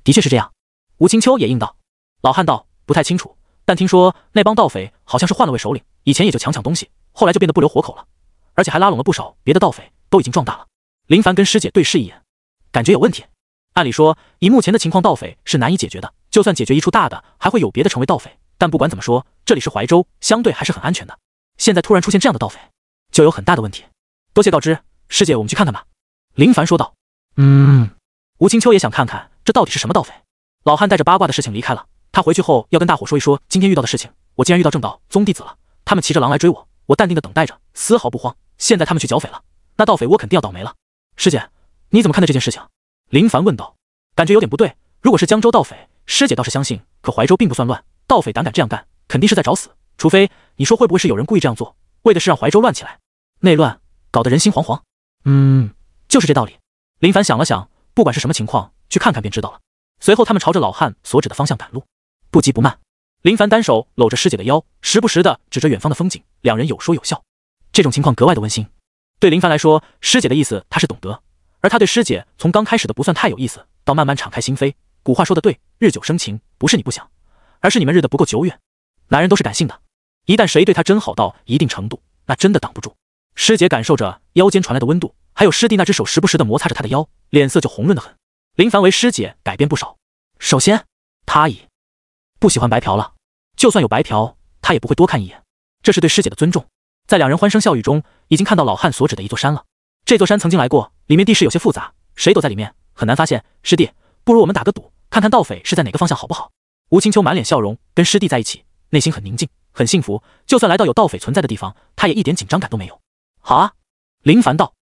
的确是这样。吴青秋也应道。老汉道：不太清楚，但听说那帮盗匪好像是换了位首领，以前也就抢东西，后来就变得不留活口了，而且还拉拢了不少别的盗匪，都已经壮大了。林凡跟师姐对视一眼，感觉有问题。按理说以目前的情况，盗匪是难以解决的，就算解决一处大的，还会有别的成为盗匪，但不管怎么说，这里是怀州，相对还是很安全的。现在突然出现这样的盗匪，就有很大的问题。多谢告知，师姐，我们去看看吧。林凡说道。吴青秋也想看看这到底是什么盗匪。老汉带着八卦的事情离开了，他回去后要跟大伙说一说今天遇到的事情。我竟然遇到正道宗弟子了，他们骑着狼来追我，我淡定的等待着，丝毫不慌。现在他们去剿匪了，那盗匪我肯定要倒霉了。师姐，你怎么看待这件事情？林凡问道。感觉有点不对，如果是江州盗匪，师姐倒是相信，可怀州并不算乱，盗匪胆敢这样干，肯定是在找死。除非你说会不会是有人故意这样做，为的是让怀州乱起来，内乱搞得人心惶惶。就是这道理。林凡想了想，不管是什么情况，去看看便知道了。随后他们朝着老汉所指的方向赶路，不急不慢。林凡单手搂着师姐的腰，时不时的指着远方的风景，两人有说有笑。这种情况格外的温馨。对林凡来说，师姐的意思他是懂得，而他对师姐从刚开始的不算太有意思，到慢慢敞开心扉。古话说的对，日久生情，不是你不想，而是你们日的不够久远。男人都是感性的，一旦谁对他真好到一定程度，那真的挡不住。师姐感受着腰间传来的温度，还有师弟那只手时不时的摩擦着她的腰，脸色就红润得很。林凡为师姐改变不少。首先，他已不喜欢白嫖了，就算有白嫖，他也不会多看一眼，这是对师姐的尊重。在两人欢声笑语中，已经看到老汉所指的一座山了。这座山曾经来过，里面地势有些复杂，谁躲在里面很难发现。师弟，不如我们打个赌，看看盗匪是在哪个方向好不好？吴青秋满脸笑容，跟师弟在一起，内心很宁静，很幸福。就算来到有盗匪存在的地方，他也一点紧张感都没有。好啊，林凡道。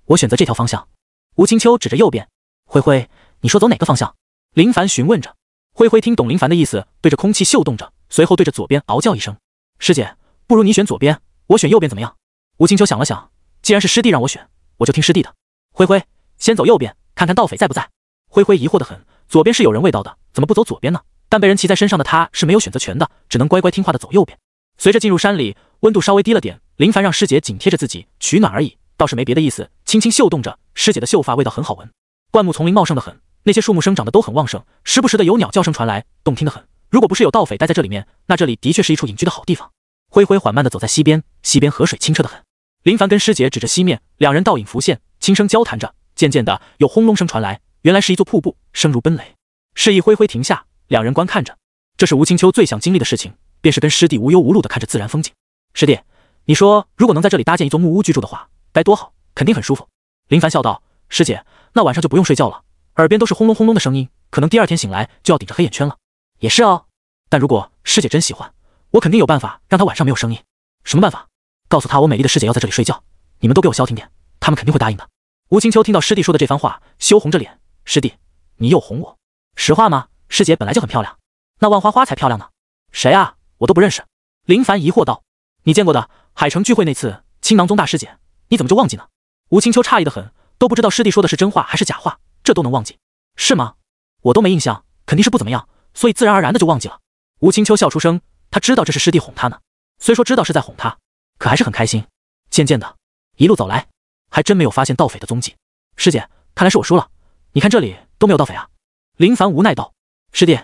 我选择这条方向。吴青秋指着右边。灰灰，你说走哪个方向？林凡询问着。灰灰听懂林凡的意思，对着空气嗅动着，随后对着左边嗷叫一声。师姐，不如你选左边，我选右边怎么样？吴青秋想了想，既然是师弟让我选，我就听师弟的。灰灰，先走右边，看看盗匪在不在。灰灰疑惑得很，左边是有人味道的，怎么不走左边呢？但被人骑在身上的他是没有选择权的，只能乖乖听话的走右边。随着进入山里，温度稍微低了点，林凡让师姐紧贴着自己取暖而已，倒是没别的意思，轻轻嗅动着师姐的秀发，味道很好闻。灌木丛林茂盛的很，那些树木生长得都很旺盛，时不时的有鸟叫声传来，动听的很。如果不是有盗匪待在这里面，那这里的确是一处隐居的好地方。灰灰缓慢地走在溪边，溪边河水清澈的很。林凡跟师姐指着西面，两人倒影浮现，轻声交谈着。渐渐的，有轰隆声传来，原来是一座瀑布，声如奔雷。示意灰灰停下，两人观看着。这是吴青秋最想经历的事情，便是跟师弟无忧无虑地看着自然风景。师弟，你说如果能在这里搭建一座木屋居住的话，该多好，肯定很舒服。林凡笑道：“师姐，那晚上就不用睡觉了，耳边都是轰隆轰隆的声音，可能第二天醒来就要顶着黑眼圈了。”也是哦，但如果师姐真喜欢，我肯定有办法让她晚上没有声音。什么办法？告诉她我美丽的师姐要在这里睡觉，你们都给我消停点，他们肯定会答应的。吴青秋听到师弟说的这番话，羞红着脸：“师弟，你又哄我？实话吗？师姐本来就很漂亮，那万花花才漂亮呢。谁啊？我都不认识。”林凡疑惑道：“你见过的，海城聚会那次，青囊宗大师姐，你怎么就忘记呢？”吴青秋诧异的很，都不知道师弟说的是真话还是假话，这都能忘记？是吗？我都没印象，肯定是不怎么样，所以自然而然的就忘记了。吴青秋笑出声，他知道这是师弟哄他呢，虽说知道是在哄他，可还是很开心。渐渐的，一路走来，还真没有发现盗匪的踪迹。师姐，看来是我输了，你看这里都没有盗匪啊。林凡无奈道：“师弟，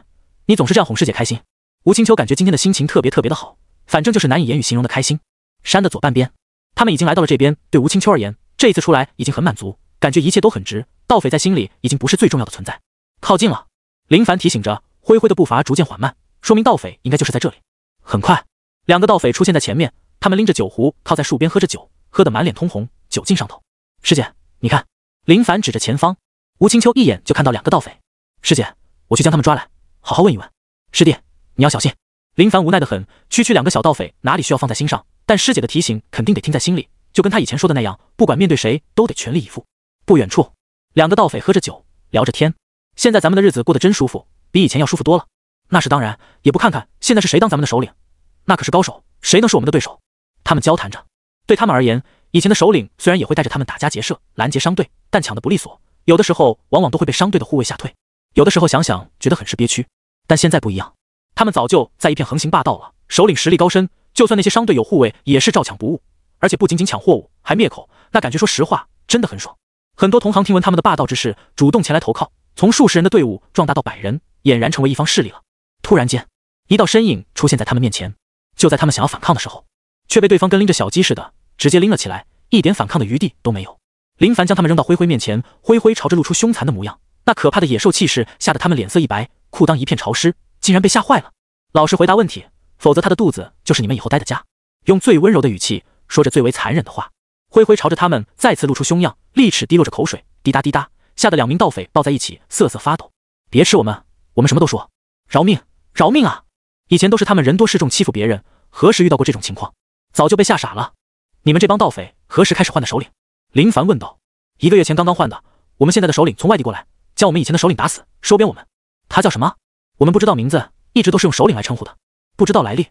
你总是这样哄师姐开心。”吴青秋感觉今天的心情特别的好，反正就是难以言语形容的开心。山的左半边，他们已经来到了这边，对吴青秋而言，这一次出来已经很满足，感觉一切都很值，盗匪在心里已经不是最重要的存在。靠近了，林凡提醒着，灰灰的步伐逐渐缓慢，说明盗匪应该就是在这里。很快，两个盗匪出现在前面，他们拎着酒壶靠在树边喝着酒，喝得满脸通红，酒劲上头。师姐，你看。林凡指着前方，吴青秋一眼就看到两个盗匪。师姐，我去将他们抓来，好好问一问。师弟，你要小心。林凡无奈的很，区两个小盗匪哪里需要放在心上，但师姐的提醒肯定得听在心里，就跟他以前说的那样，不管面对谁都得全力以赴。不远处，两个盗匪喝着酒，聊着天。现在咱们的日子过得真舒服，比以前要舒服多了。那是当然，也不看看现在是谁当咱们的首领，那可是高手，谁能是我们的对手？他们交谈着，对他们而言，以前的首领虽然也会带着他们打家劫舍，拦截商队，但抢得不利索，有的时候往往都会被商队的护卫吓退。有的时候想想觉得很是憋屈，但现在不一样，他们早就在一片横行霸道了，首领实力高深，就算那些商队有护卫也是照抢不误，而且不仅仅抢货物，还灭口，那感觉说实话真的很爽。很多同行听闻他们的霸道之势，主动前来投靠，从数十人的队伍壮大到100人，俨然成为一方势力了。突然间，一道身影出现在他们面前，就在他们想要反抗的时候，却被对方跟拎着小鸡似的直接拎了起来，一点反抗的余地都没有。林凡将他们扔到灰灰面前，灰灰朝着露出凶残的模样，那可怕的野兽气势吓得他们脸色一白，裤裆一片潮湿，竟然被吓坏了。老实回答问题，否则他的肚子就是你们以后待的家。用最温柔的语气说着最为残忍的话。灰灰朝着他们再次露出凶样，利齿滴落着口水，滴答滴答，吓得两名盗匪抱在一起瑟瑟发抖。别吃我们什么都说，饶命饶命啊！以前都是他们人多势众欺负别人，何时遇到过这种情况？早就被吓傻了。你们这帮盗匪何时开始换的首领？林凡问道。1个月前刚刚换的，我们现在的首领从外地过来，将我们以前的首领打死，收编我们。他叫什么？我们不知道名字，一直都是用首领来称呼的。不知道来历？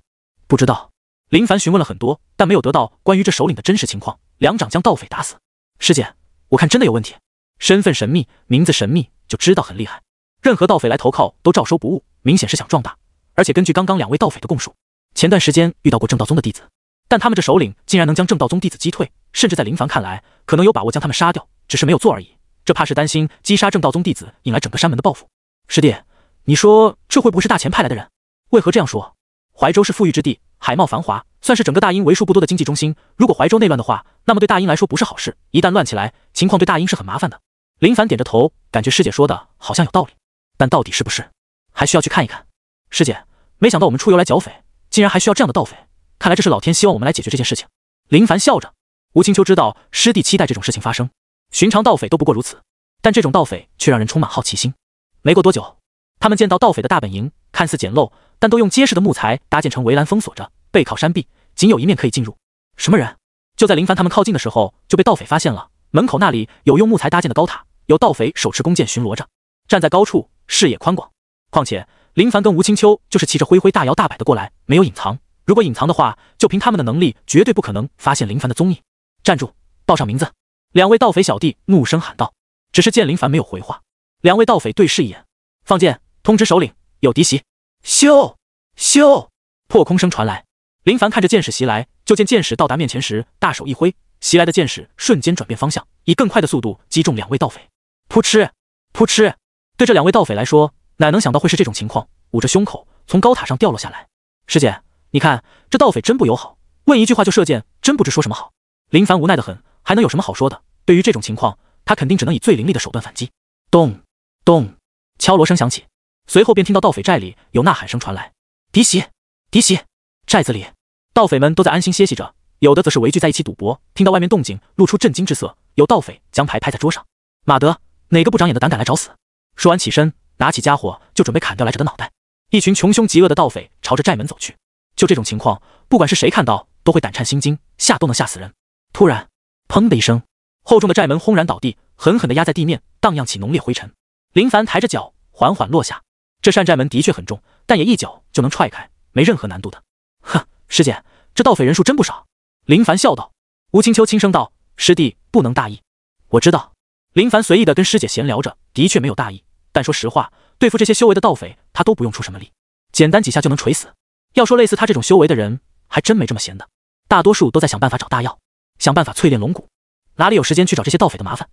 不知道。林凡询问了很多，但没有得到关于这首领的真实情况。两掌将盗匪打死。师姐，我看真的有问题。身份神秘，名字神秘，就知道很厉害。任何盗匪来投靠都照收不误，明显是想壮大。而且根据刚刚2位盗匪的供述，前段时间遇到过正道宗的弟子，但他们这首领竟然能将正道宗弟子击退，甚至在林凡看来，可能有把握将他们杀掉，只是没有做而已。这怕是担心击杀正道宗弟子，引来整个山门的报复。师弟，你说这会不会是大钱派来的人？为何这样说？怀州是富裕之地，海贸繁华，算是整个大英为数不多的经济中心。如果怀州内乱的话，那么对大英来说不是好事。一旦乱起来，情况对大英是很麻烦的。林凡点着头，感觉师姐说的好像有道理，但到底是不是，还需要去看一看。师姐，没想到我们出游来剿匪，竟然还需要这样的盗匪，看来这是老天希望我们来解决这件事情。林凡笑着。吴青秋知道师弟期待这种事情发生，寻常盗匪都不过如此，但这种盗匪却让人充满好奇心。没过多久，他们见到盗匪的大本营，看似简陋，但都用结实的木材搭建成围栏封锁着，背靠山壁，仅有一面可以进入。什么人？就在林凡他们靠近的时候，就被盗匪发现了。门口那里有用木材搭建的高塔，有盗匪手持弓箭巡逻着，站在高处，视野宽广。况且林凡跟吴青秋就是骑着灰灰大摇大摆的过来，没有隐藏。如果隐藏的话，就凭他们的能力，绝对不可能发现林凡的踪影。站住，报上名字！2位盗匪小弟怒声喊道。只是见林凡没有回话，2位盗匪对视一眼，放箭，通知首领有敌袭。咻咻，破空声传来，林凡看着剑矢袭来，就见剑矢到达面前时，大手一挥，袭来的剑矢瞬间转变方向，以更快的速度击中两位盗匪。噗嗤，噗嗤！对这两位盗匪来说，哪能想到会是这种情况，捂着胸口从高塔上掉落下来。师姐，你看这盗匪真不友好，问一句话就射箭，真不知说什么好。林凡无奈的很，还能有什么好说的？对于这种情况，他肯定只能以最凌厉的手段反击。咚咚，敲锣声响起，随后便听到盗匪寨里有呐喊声传来：“敌袭，敌袭！”寨子里，盗匪们都在安心歇息着，有的则是围聚在一起赌博。听到外面动静，露出震惊之色。有盗匪将牌拍在桌上：“马德，哪个不长眼的胆敢来找死？”说完起身，拿起家伙就准备砍掉来者的脑袋。一群穷凶极恶的盗匪朝着寨门走去。就这种情况，不管是谁看到，都会胆颤心惊，吓都能吓死人。突然，砰的一声，厚重的寨门轰然倒地，狠狠地压在地面，荡漾起浓烈灰尘。林凡抬着脚缓缓落下。这扇寨门的确很重，但也一脚就能踹开，没任何难度的。哼，师姐，这盗匪人数真不少。林凡笑道。吴青秋轻声道：“师弟不能大意。”我知道。林凡随意地跟师姐闲聊着，的确没有大意。但说实话，对付这些修为的盗匪，他都不用出什么力，简单几下就能锤死。要说类似他这种修为的人，还真没这么闲的，大多数都在想办法找大药，想办法淬炼龙骨，哪里有时间去找这些盗匪的麻烦？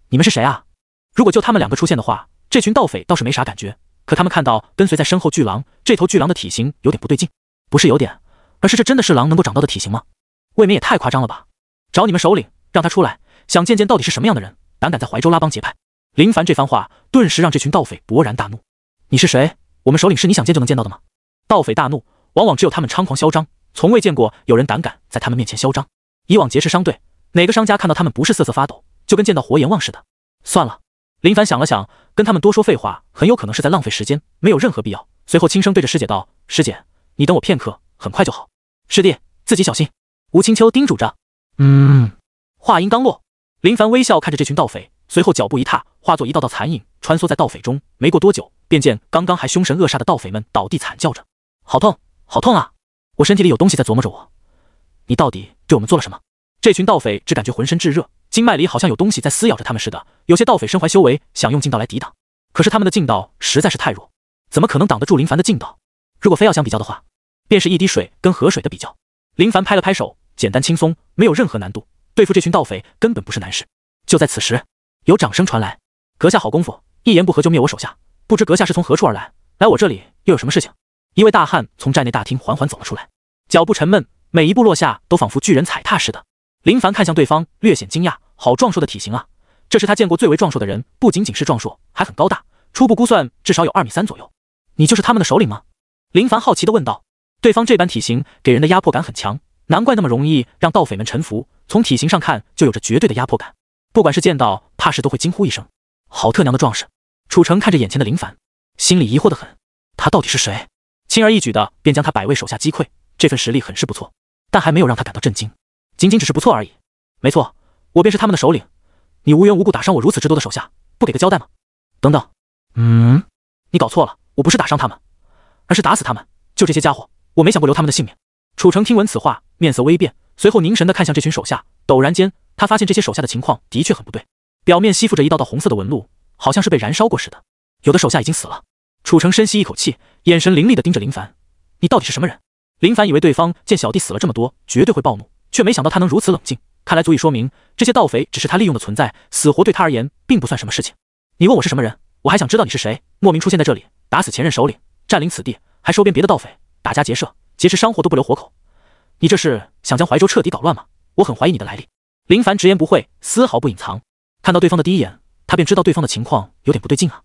你们是谁啊？如果就他们两个出现的话，这群盗匪倒是没啥感觉，可他们看到跟随在身后巨狼，这头巨狼的体型有点不对劲，不是有点，而是这真的是狼能够长到的体型吗？未免也太夸张了吧！找你们首领，让他出来，想见见到底是什么样的人，胆敢在怀州拉帮结派。林凡这番话顿时让这群盗匪勃然大怒。你是谁？我们首领是你想见就能见到的吗？盗匪大怒，往往只有他们猖狂嚣张，从未见过有人胆敢在他们面前嚣张。以往结识商队，哪个商家看到他们不是瑟瑟发抖，就跟见到活阎王似的。算了，林凡想了想，跟他们多说废话很有可能是在浪费时间，没有任何必要。随后轻声对着师姐道：“师姐，你等我片刻，很快就好。师弟，自己小心。”吴青秋叮嘱着。话音刚落，林凡微笑看着这群盗匪，随后脚步一踏，化作一道道残影穿梭在盗匪中。没过多久，便见刚刚还凶神恶煞的盗匪们倒地惨叫着：“好痛，好痛啊！我身体里有东西在琢磨着我，你到底对我们做了什么？”这群盗匪只感觉浑身炙热，经脉里好像有东西在撕咬着他们似的。有些盗匪身怀修为，想用劲道来抵挡，可是他们的劲道实在是太弱，怎么可能挡得住林凡的劲道？如果非要相比较的话，便是一滴水跟河水的比较。林凡拍了拍手，简单轻松，没有任何难度，对付这群盗匪根本不是难事。就在此时，有掌声传来：“阁下好功夫，一言不合就灭我手下，不知阁下是从何处而来？来我这里又有什么事情？”一位大汉从寨内大厅缓缓走了出来，脚步沉闷，每一步落下都仿佛巨人踩踏似的。林凡看向对方，略显惊讶：“好壮硕的体型啊！这是他见过最为壮硕的人，不仅仅是壮硕，还很高大，初步估算至少有2.3米左右。你就是他们的首领吗？”林凡好奇地问道。对方这般体型给人的压迫感很强，难怪那么容易让盗匪们臣服，从体型上看就有着绝对的压迫感，不管是见到怕是都会惊呼一声：“好特娘的壮士！”楚城看着眼前的林凡，心里疑惑得很，他到底是谁？轻而易举的便将他100位手下击溃，这份实力很是不错，但还没有让他感到震惊，仅仅只是不错而已。没错，我便是他们的首领，你无缘无故打伤我如此之多的手下，不给个交代吗？等等，你搞错了，我不是打伤他们，而是打死他们，就这些家伙，我没想过留他们的性命。楚城听闻此话，面色微变，随后凝神地看向这群手下，陡然间，他发现这些手下的情况的确很不对，表面吸附着一道道红色的纹路，好像是被燃烧过似的，有的手下已经死了。楚城深吸一口气，眼神凌厉地盯着林凡：“你到底是什么人？”林凡以为对方见小弟死了这么多，绝对会暴怒，却没想到他能如此冷静，看来足以说明这些盗匪只是他利用的存在，死活对他而言并不算什么事情。你问我是什么人，我还想知道你是谁，莫名出现在这里，打死前任首领，占领此地，还收编别的盗匪，打家劫舍，劫持商货都不留活口，你这是想将怀州彻底搞乱吗？我很怀疑你的来历。林凡直言不讳，丝毫不隐藏。看到对方的第一眼，他便知道对方的情况有点不对劲啊。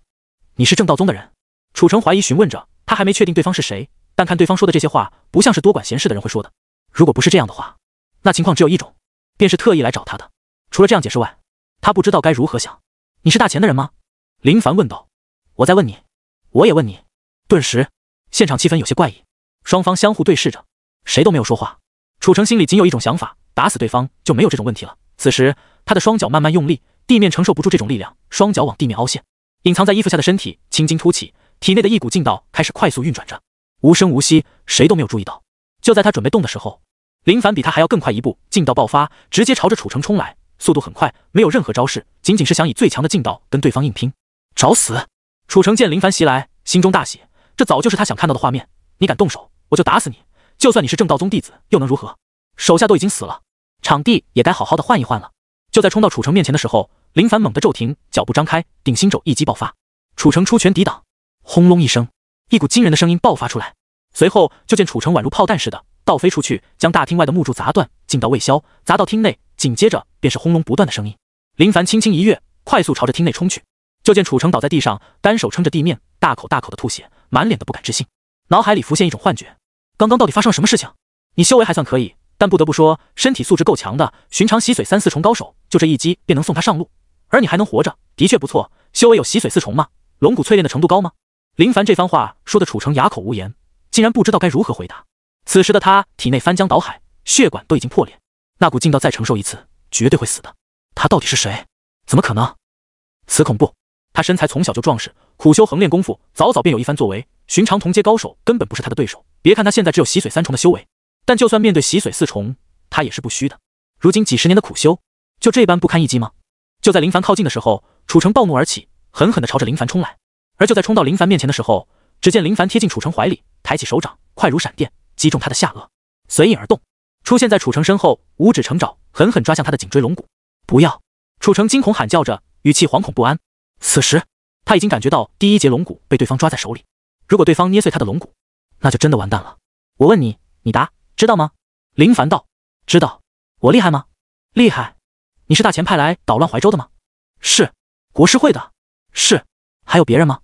你是正道宗的人？楚城怀疑询问着，他还没确定对方是谁，但看对方说的这些话，不像是多管闲事的人会说的。如果不是这样的话，那情况只有一种，便是特意来找他的。除了这样解释外，他不知道该如何想。你是大钱的人吗？林凡问道。我在问你，我也问你。顿时，现场气氛有些怪异，双方相互对视着，谁都没有说话。楚城心里仅有一种想法，打死对方就没有这种问题了。此时，他的双脚慢慢用力，地面承受不住这种力量，双脚往地面凹陷，隐藏在衣服下的身体青筋凸起，体内的一股劲道开始快速运转着，无声无息，谁都没有注意到。就在他准备动的时候，林凡比他还要更快一步，劲道爆发，直接朝着楚城冲来，速度很快，没有任何招式，仅仅是想以最强的劲道跟对方硬拼。找死！楚城见林凡袭来，心中大喜，这早就是他想看到的画面。你敢动手，我就打死你！就算你是正道宗弟子，又能如何？手下都已经死了，场地也该好好的换一换了。就在冲到楚城面前的时候，林凡猛地骤停，脚步张开，定心咒一击爆发。楚城出拳抵挡，轰隆一声，一股惊人的声音爆发出来。随后就见楚城宛如炮弹似的倒飞出去，将大厅外的木柱砸断，劲道未消，砸到厅内，紧接着便是轰隆不断的声音。林凡轻轻一跃，快速朝着厅内冲去。就见楚城倒在地上，单手撑着地面，大口大口的吐血，满脸的不敢置信，脑海里浮现一种幻觉：刚刚到底发生了什么事情？你修为还算可以，但不得不说，身体素质够强的，寻常洗髓3、4重高手，就这一击便能送他上路。而你还能活着，的确不错。修为有洗髓4重吗？龙骨淬炼的程度高吗？林凡这番话说的楚城哑口无言，竟然不知道该如何回答。此时的他体内翻江倒海，血管都已经破裂，那股劲道再承受一次，绝对会死的。他到底是谁？怎么可能？此恐怖！他身材从小就壮实，苦修横练功夫，早早便有一番作为，寻常同阶高手根本不是他的对手。别看他现在只有洗髓3重的修为，但就算面对洗髓4重，他也是不虚的。如今几十年的苦修，就这般不堪一击吗？就在林凡靠近的时候，楚城暴怒而起，狠狠地朝着林凡冲来。而就在冲到林凡面前的时候，只见林凡贴近楚城怀里，抬起手掌，快如闪电，击中他的下颚，随影而动，出现在楚城身后，五指成爪，狠狠抓向他的颈椎龙骨。不要！楚城惊恐喊叫着，语气惶恐不安。此时他已经感觉到第一节龙骨被对方抓在手里，如果对方捏碎他的龙骨，那就真的完蛋了。我问你，你答，知道吗？林凡道：知道。我厉害吗？厉害。你是大前派来捣乱怀州的吗？是。国师会的？是。还有别人吗？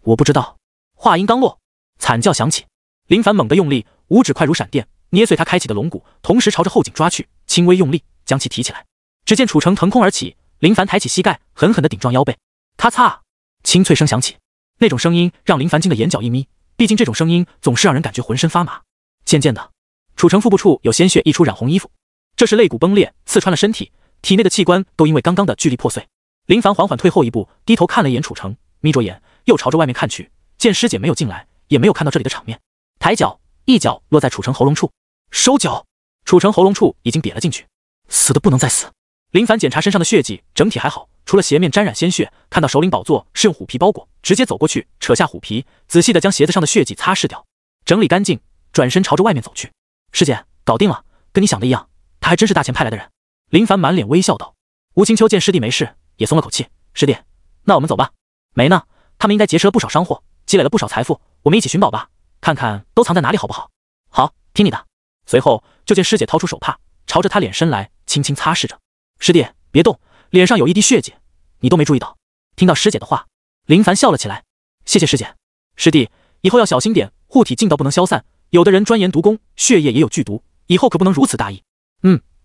我不知道。话音刚落，惨叫响起，林凡猛地用力，五指快如闪电，捏碎他开启的龙骨，同时朝着后颈抓去，轻微用力将其提起来。只见楚城腾空而起，林凡抬起膝盖，狠狠地顶撞腰背。咔嚓，清脆声响起，那种声音让林凡惊得眼角一眯，毕竟这种声音总是让人感觉浑身发麻。渐渐的，楚城腹部处有鲜血溢出，染红衣服，这是肋骨崩裂，刺穿了身体，体内的器官都因为刚刚的剧力破碎。林凡缓缓退后一步，低头看了一眼楚城，眯着眼，又朝着外面看去，见师姐没有进来，也没有看到这里的场面，抬脚一脚落在楚城喉咙处，收脚。楚城喉咙处已经瘪了进去，死的不能再死。林凡检查身上的血迹，整体还好，除了鞋面沾染鲜血，看到首领宝座是用虎皮包裹，直接走过去，扯下虎皮，仔细的将鞋子上的血迹擦拭掉，整理干净，转身朝着外面走去。师姐，搞定了，跟你想的一样，他还真是大前派来的人。林凡满脸微笑道。吴青秋见师弟没事，也松了口气。师弟，那我们走吧。没呢，他们应该结识了不少商货，积累了不少财富，我们一起寻宝吧，看看都藏在哪里好不好？好，听你的。随后就见师姐掏出手帕，朝着他脸伸来，轻轻擦拭着。师弟，别动，脸上有一滴血迹，你都没注意到。听到师姐的话，林凡笑了起来。谢谢师姐。师弟，以后要小心点，护体劲道不能消散，有的人专研毒功，血液也有剧毒，以后可不能如此大意。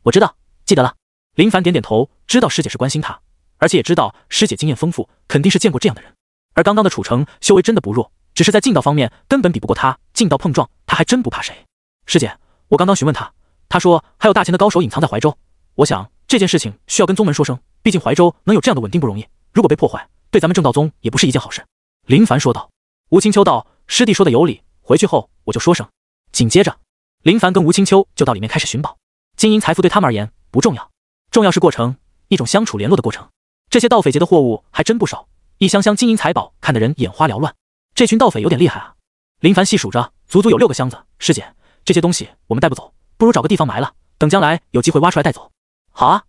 我知道，记得了。林凡点点头，知道师姐是关心他，而且也知道师姐经验丰富，肯定是见过这样的人。而刚刚的楚城修为真的不弱，只是在劲道方面根本比不过他，劲道碰撞他还真不怕谁。师姐，我刚刚询问他，他说还有大前的高手隐藏在怀州，我想这件事情需要跟宗门说声，毕竟怀州能有这样的稳定不容易，如果被破坏，对咱们正道宗也不是一件好事。林凡说道。吴青秋道：师弟说的有理，回去后我就说声。紧接着，林凡跟吴青秋就到里面开始寻宝。金银财富对他们而言不重要，重要是过程，一种相处联络的过程。这些盗匪劫的货物还真不少，一箱箱金银财宝看得人眼花缭乱。这群盗匪有点厉害啊。林凡细数着，足足有6个箱子。师姐，这些东西我们带不走，不如找个地方埋了，等将来有机会挖出来带走。好啊。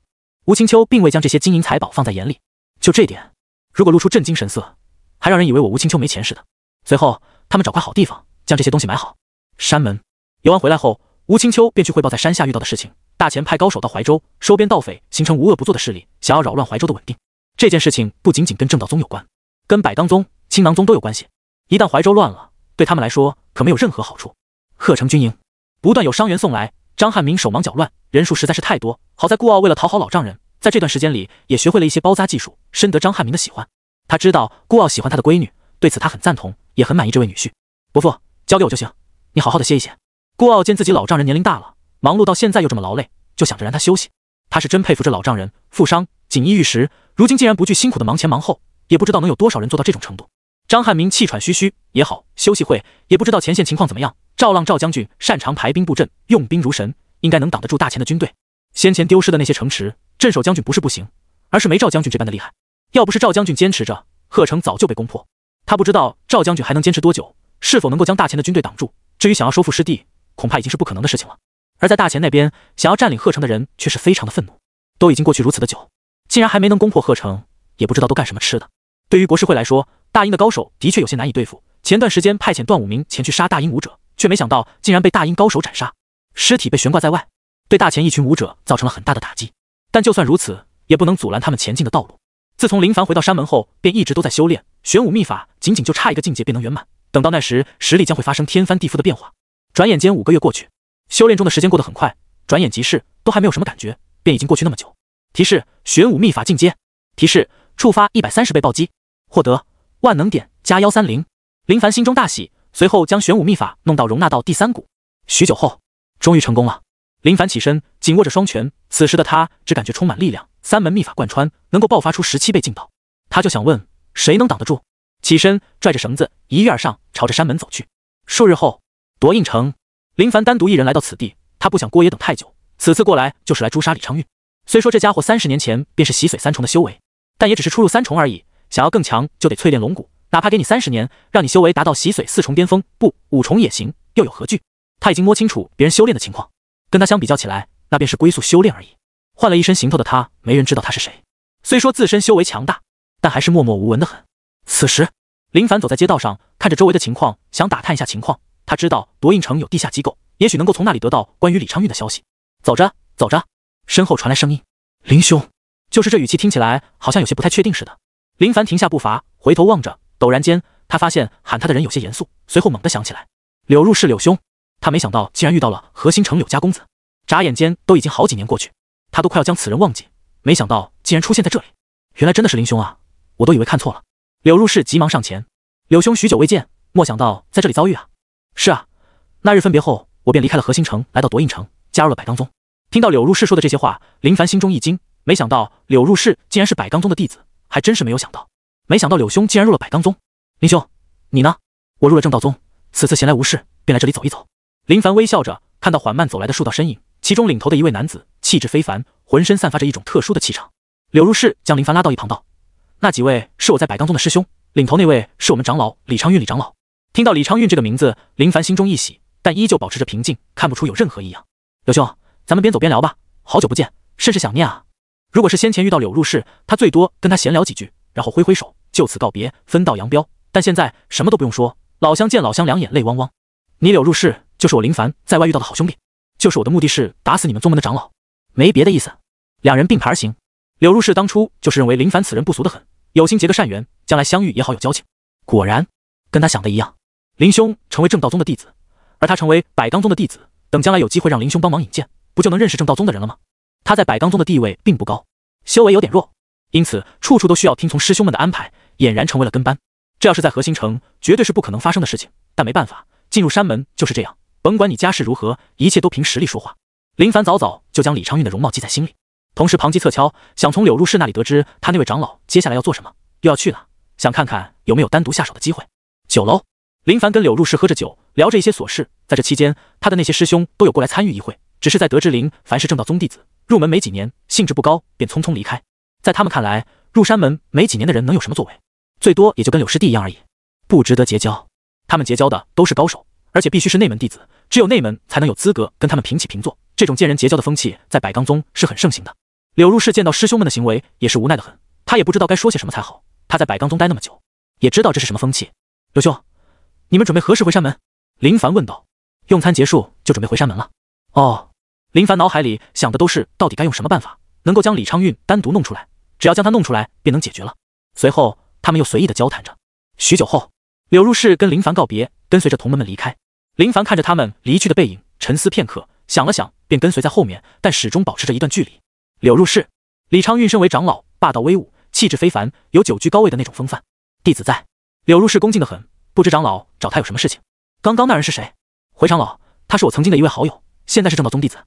吴青秋并未将这些金银财宝放在眼里，就这点，如果露出震惊神色，还让人以为我吴青秋没钱似的。随后他们找块好地方将这些东西埋好。山门游完回来后，吴青秋便去汇报在山下遇到的事情。大前派高手到怀州，收编盗匪，形成无恶不作的势力，想要扰乱怀州的稳定。这件事情不仅仅跟正道宗有关，跟百当宗、青囊宗都有关系。一旦怀州乱了，对他们来说可没有任何好处。鹤城军营不断有伤员送来，张汉明手忙脚乱，人数实在是太多。好在顾傲为了讨好老丈人，在这段时间里也学会了一些包扎技术，深得张汉明的喜欢。他知道顾傲喜欢他的闺女，对此他很赞同，也很满意这位女婿。伯父，交给我就行，你好好的歇一歇。顾傲见自己老丈人年龄大了，忙碌到现在又这么劳累，就想着让他休息。他是真佩服这老丈人，负伤锦衣玉食，如今竟然不惧辛苦的忙前忙后，也不知道能有多少人做到这种程度。张汉明气喘吁吁，也好，休息会，也不知道前线情况怎么样。赵浪赵将军擅长排兵布阵，用兵如神，应该能挡得住大前的军队。先前丢失的那些城池，镇守将军不是不行，而是没赵将军这般的厉害。要不是赵将军坚持着，鹤城早就被攻破。他不知道赵将军还能坚持多久，是否能够将大前的军队挡住。至于想要收复失地，恐怕已经是不可能的事情了。而在大前那边，想要占领鹤城的人却是非常的愤怒。都已经过去如此的久，竟然还没能攻破鹤城，也不知道都干什么吃的。对于国师会来说，大鹰的高手的确有些难以对付。前段时间派遣段武明前去杀大鹰武者，却没想到竟然被大鹰高手斩杀，尸体被悬挂在外，对大前一群武者造成了很大的打击。但就算如此，也不能阻拦他们前进的道路。自从林凡回到山门后，便一直都在修炼玄武秘法，仅仅就差一个境界便能圆满。等到那时，实力将会发生天翻地覆的变化。转眼间5个月过去，修炼中的时间过得很快，转眼即逝，都还没有什么感觉，便已经过去那么久。提示：玄武秘法进阶。提示：触发130倍暴击，获得万能点加130。林凡心中大喜，随后将玄武秘法弄到容纳到第3股。许久后，终于成功了。林凡起身，紧握着双拳，此时的他只感觉充满力量，3门秘法贯穿，能够爆发出17倍劲道。他就想问，谁能挡得住？起身，拽着绳子，一跃而上，朝着山门走去。数日后，夺印城，林凡单独一人来到此地，他不想郭野等太久，此次过来就是来诛杀李昌钰。虽说这家伙30年前便是洗髓3重的修为，但也只是初入3重而已，想要更强就得淬炼龙骨，哪怕给你30年，让你修为达到洗髓4重巅峰，不5重也行，又有何惧？他已经摸清楚别人修炼的情况，跟他相比较起来，那便是龟速修炼而已。换了一身行头的他，没人知道他是谁。虽说自身修为强大，但还是默默无闻的很。此时，林凡走在街道上，看着周围的情况，想打探一下情况。他知道夺印城有地下机构，也许能够从那里得到关于李昌钰的消息。走着走着，身后传来声音：“林兄。”就是这语气听起来好像有些不太确定似的。林凡停下步伐，回头望着，陡然间他发现喊他的人有些严肃，随后猛地想起来，柳入是柳兄。他没想到竟然遇到了何星城柳家公子。眨眼间都已经好几年过去，他都快要将此人忘记，没想到竟然出现在这里。原来真的是林兄啊，我都以为看错了。柳入是急忙上前：“柳兄许久未见，莫想到在这里遭遇啊。”“是啊，那日分别后，我便离开了何星城，来到夺印城，加入了百罡宗。”听到柳入是说的这些话，林凡心中一惊，没想到柳入是竟然是百罡宗的弟子，还真是没有想到。没想到柳兄竟然入了百罡宗。林兄，你呢？我入了正道宗，此次闲来无事，便来这里走一走。林凡微笑着，看到缓慢走来的数道身影，其中领头的一位男子气质非凡，浑身散发着一种特殊的气场。柳入是将林凡拉到一旁道：“那几位是我在百罡宗的师兄，领头那位是我们长老李昌钰李长老。”听到李昌钰这个名字，林凡心中一喜，但依旧保持着平静，看不出有任何异样。柳兄，咱们边走边聊吧，好久不见，甚是想念啊。如果是先前遇到柳入是，他最多跟他闲聊几句，然后挥挥手，就此告别，分道扬镳。但现在什么都不用说，老乡见老乡，两眼泪汪汪。你柳入是就是我林凡在外遇到的好兄弟，就是我的目的是打死你们宗门的长老，没别的意思。两人并排而行。柳入是当初就是认为林凡此人不俗得很，有心结个善缘，将来相遇也好有交情。果然跟他想的一样，林兄成为正道宗的弟子，而他成为百罡宗的弟子，等将来有机会让林兄帮忙引荐，不就能认识正道宗的人了吗？他在百罡宗的地位并不高，修为有点弱，因此处处都需要听从师兄们的安排，俨然成为了跟班。这要是在何星城，绝对是不可能发生的事情，但没办法，进入山门就是这样，甭管你家世如何，一切都凭实力说话。林凡早早就将李昌钰的容貌记在心里，同时旁击侧敲，想从柳入是那里得知他那位长老接下来要做什么，又要去哪，想看看有没有单独下手的机会。酒楼，林凡跟柳入是喝着酒，聊着一些琐事。在这期间，他的那些师兄都有过来参与一会，只是在得知林凡是正道宗弟子，入门没几年，兴致不高，便匆匆离开。在他们看来，入山门没几年的人能有什么作为，最多也就跟柳师弟一样而已，不值得结交。他们结交的都是高手，而且必须是内门弟子，只有内门才能有资格跟他们平起平坐。这种见人结交的风气在百罡宗是很盛行的。柳入是见到师兄们的行为也是无奈的很，他也不知道该说些什么才好。他在百罡宗待那么久，也知道这是什么风气。柳兄，你们准备何时回山门？林凡问道。用餐结束就准备回山门了。哦，林凡脑海里想的都是到底该用什么办法能够将李昌钰单独弄出来，只要将他弄出来便能解决了。随后他们又随意的交谈着。许久后，柳入是跟林凡告别，跟随着同门们离开。林凡看着他们离去的背影，沉思片刻，想了想，便跟随在后面，但始终保持着一段距离。柳入是，李昌钰身为长老，霸道威武，气质非凡，有久居高位的那种风范。弟子在。柳入是恭敬的很，不知长老找他有什么事情？刚刚那人是谁？回长老，他是我曾经的一位好友，现在是正道宗弟子。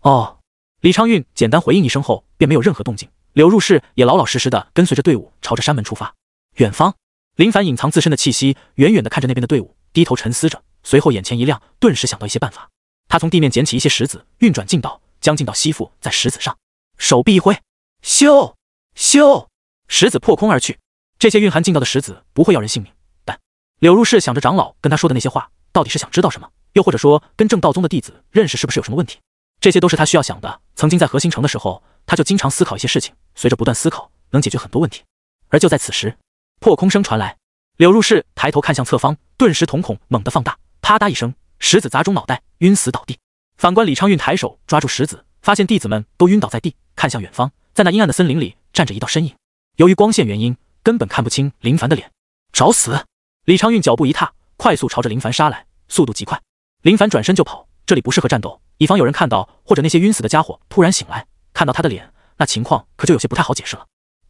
哦，李昌钰简单回应一声后，便没有任何动静。柳入是也老老实实的跟随着队伍朝着山门出发。远方，林凡隐藏自身的气息，远远的看着那边的队伍，低头沉思着，随后眼前一亮，顿时想到一些办法。他从地面捡起一些石子，运转劲道，将劲道吸附在石子上，手臂一挥，咻咻，石子破空而去。这些蕴含劲道的石子不会要人性命，但柳入是想着长老跟他说的那些话，到底是想知道什么？又或者说跟正道宗的弟子认识是不是有什么问题？这些都是他需要想的。曾经在核心城的时候，他就经常思考一些事情，随着不断思考，能解决很多问题。而就在此时，破空声传来，柳入世抬头看向侧方，顿时瞳孔猛地放大，啪嗒一声，石子砸中脑袋，晕死倒地。反观李昌运抬手抓住石子，发现弟子们都晕倒在地，看向远方，在那阴暗的森林里站着一道身影。由于光线原因，根本看不清林凡的脸。找死！李昌运脚步一踏，快速朝着林凡杀来，速度极快。林凡转身就跑，这里不适合战斗，以防有人看到，或者那些晕死的家伙突然醒来，看到他的脸，那情况可就有些不太好解释了。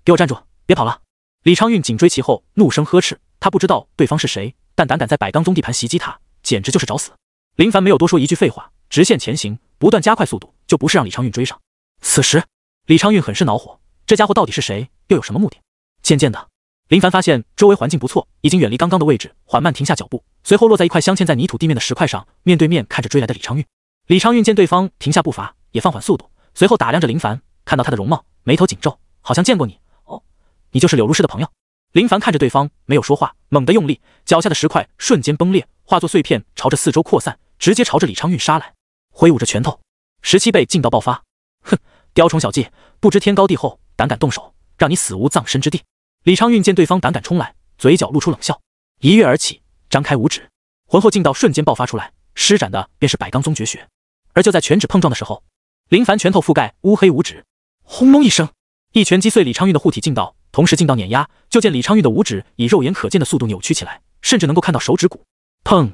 给我站住，别跑了！李昌运紧追其后，怒声呵斥。他不知道对方是谁，但胆敢在百罡宗地盘袭击他，简直就是找死。林凡没有多说一句废话，直线前行，不断加快速度，就不是让李昌运追上。此时，李昌运很是恼火，这家伙到底是谁，又有什么目的？渐渐的，林凡发现周围环境不错，已经远离刚刚的位置，缓慢停下脚步，随后落在一块镶嵌在泥土地面的石块上，面对面看着追来的李昌运。李昌运见对方停下步伐，也放缓速度，随后打量着林凡，看到他的容貌，眉头紧皱，好像见过你。哦，你就是柳如是的朋友。林凡看着对方，没有说话，猛地用力，脚下的石块瞬间崩裂，化作碎片，朝着四周扩散，直接朝着李昌运杀来，挥舞着拳头，17倍劲道爆发。哼，雕虫小技，不知天高地厚，胆敢动手，让你死无葬身之地。李昌运见对方胆敢冲来，嘴角露出冷笑，一跃而起，张开五指，浑厚劲道瞬间爆发出来，施展的便是百罡宗绝学。而就在拳指碰撞的时候，林凡拳头覆盖乌黑五指，轰隆一声，一拳击碎李昌运的护体劲道，同时劲道碾压，就见李昌运的五指以肉眼可见的速度扭曲起来，甚至能够看到手指骨。砰！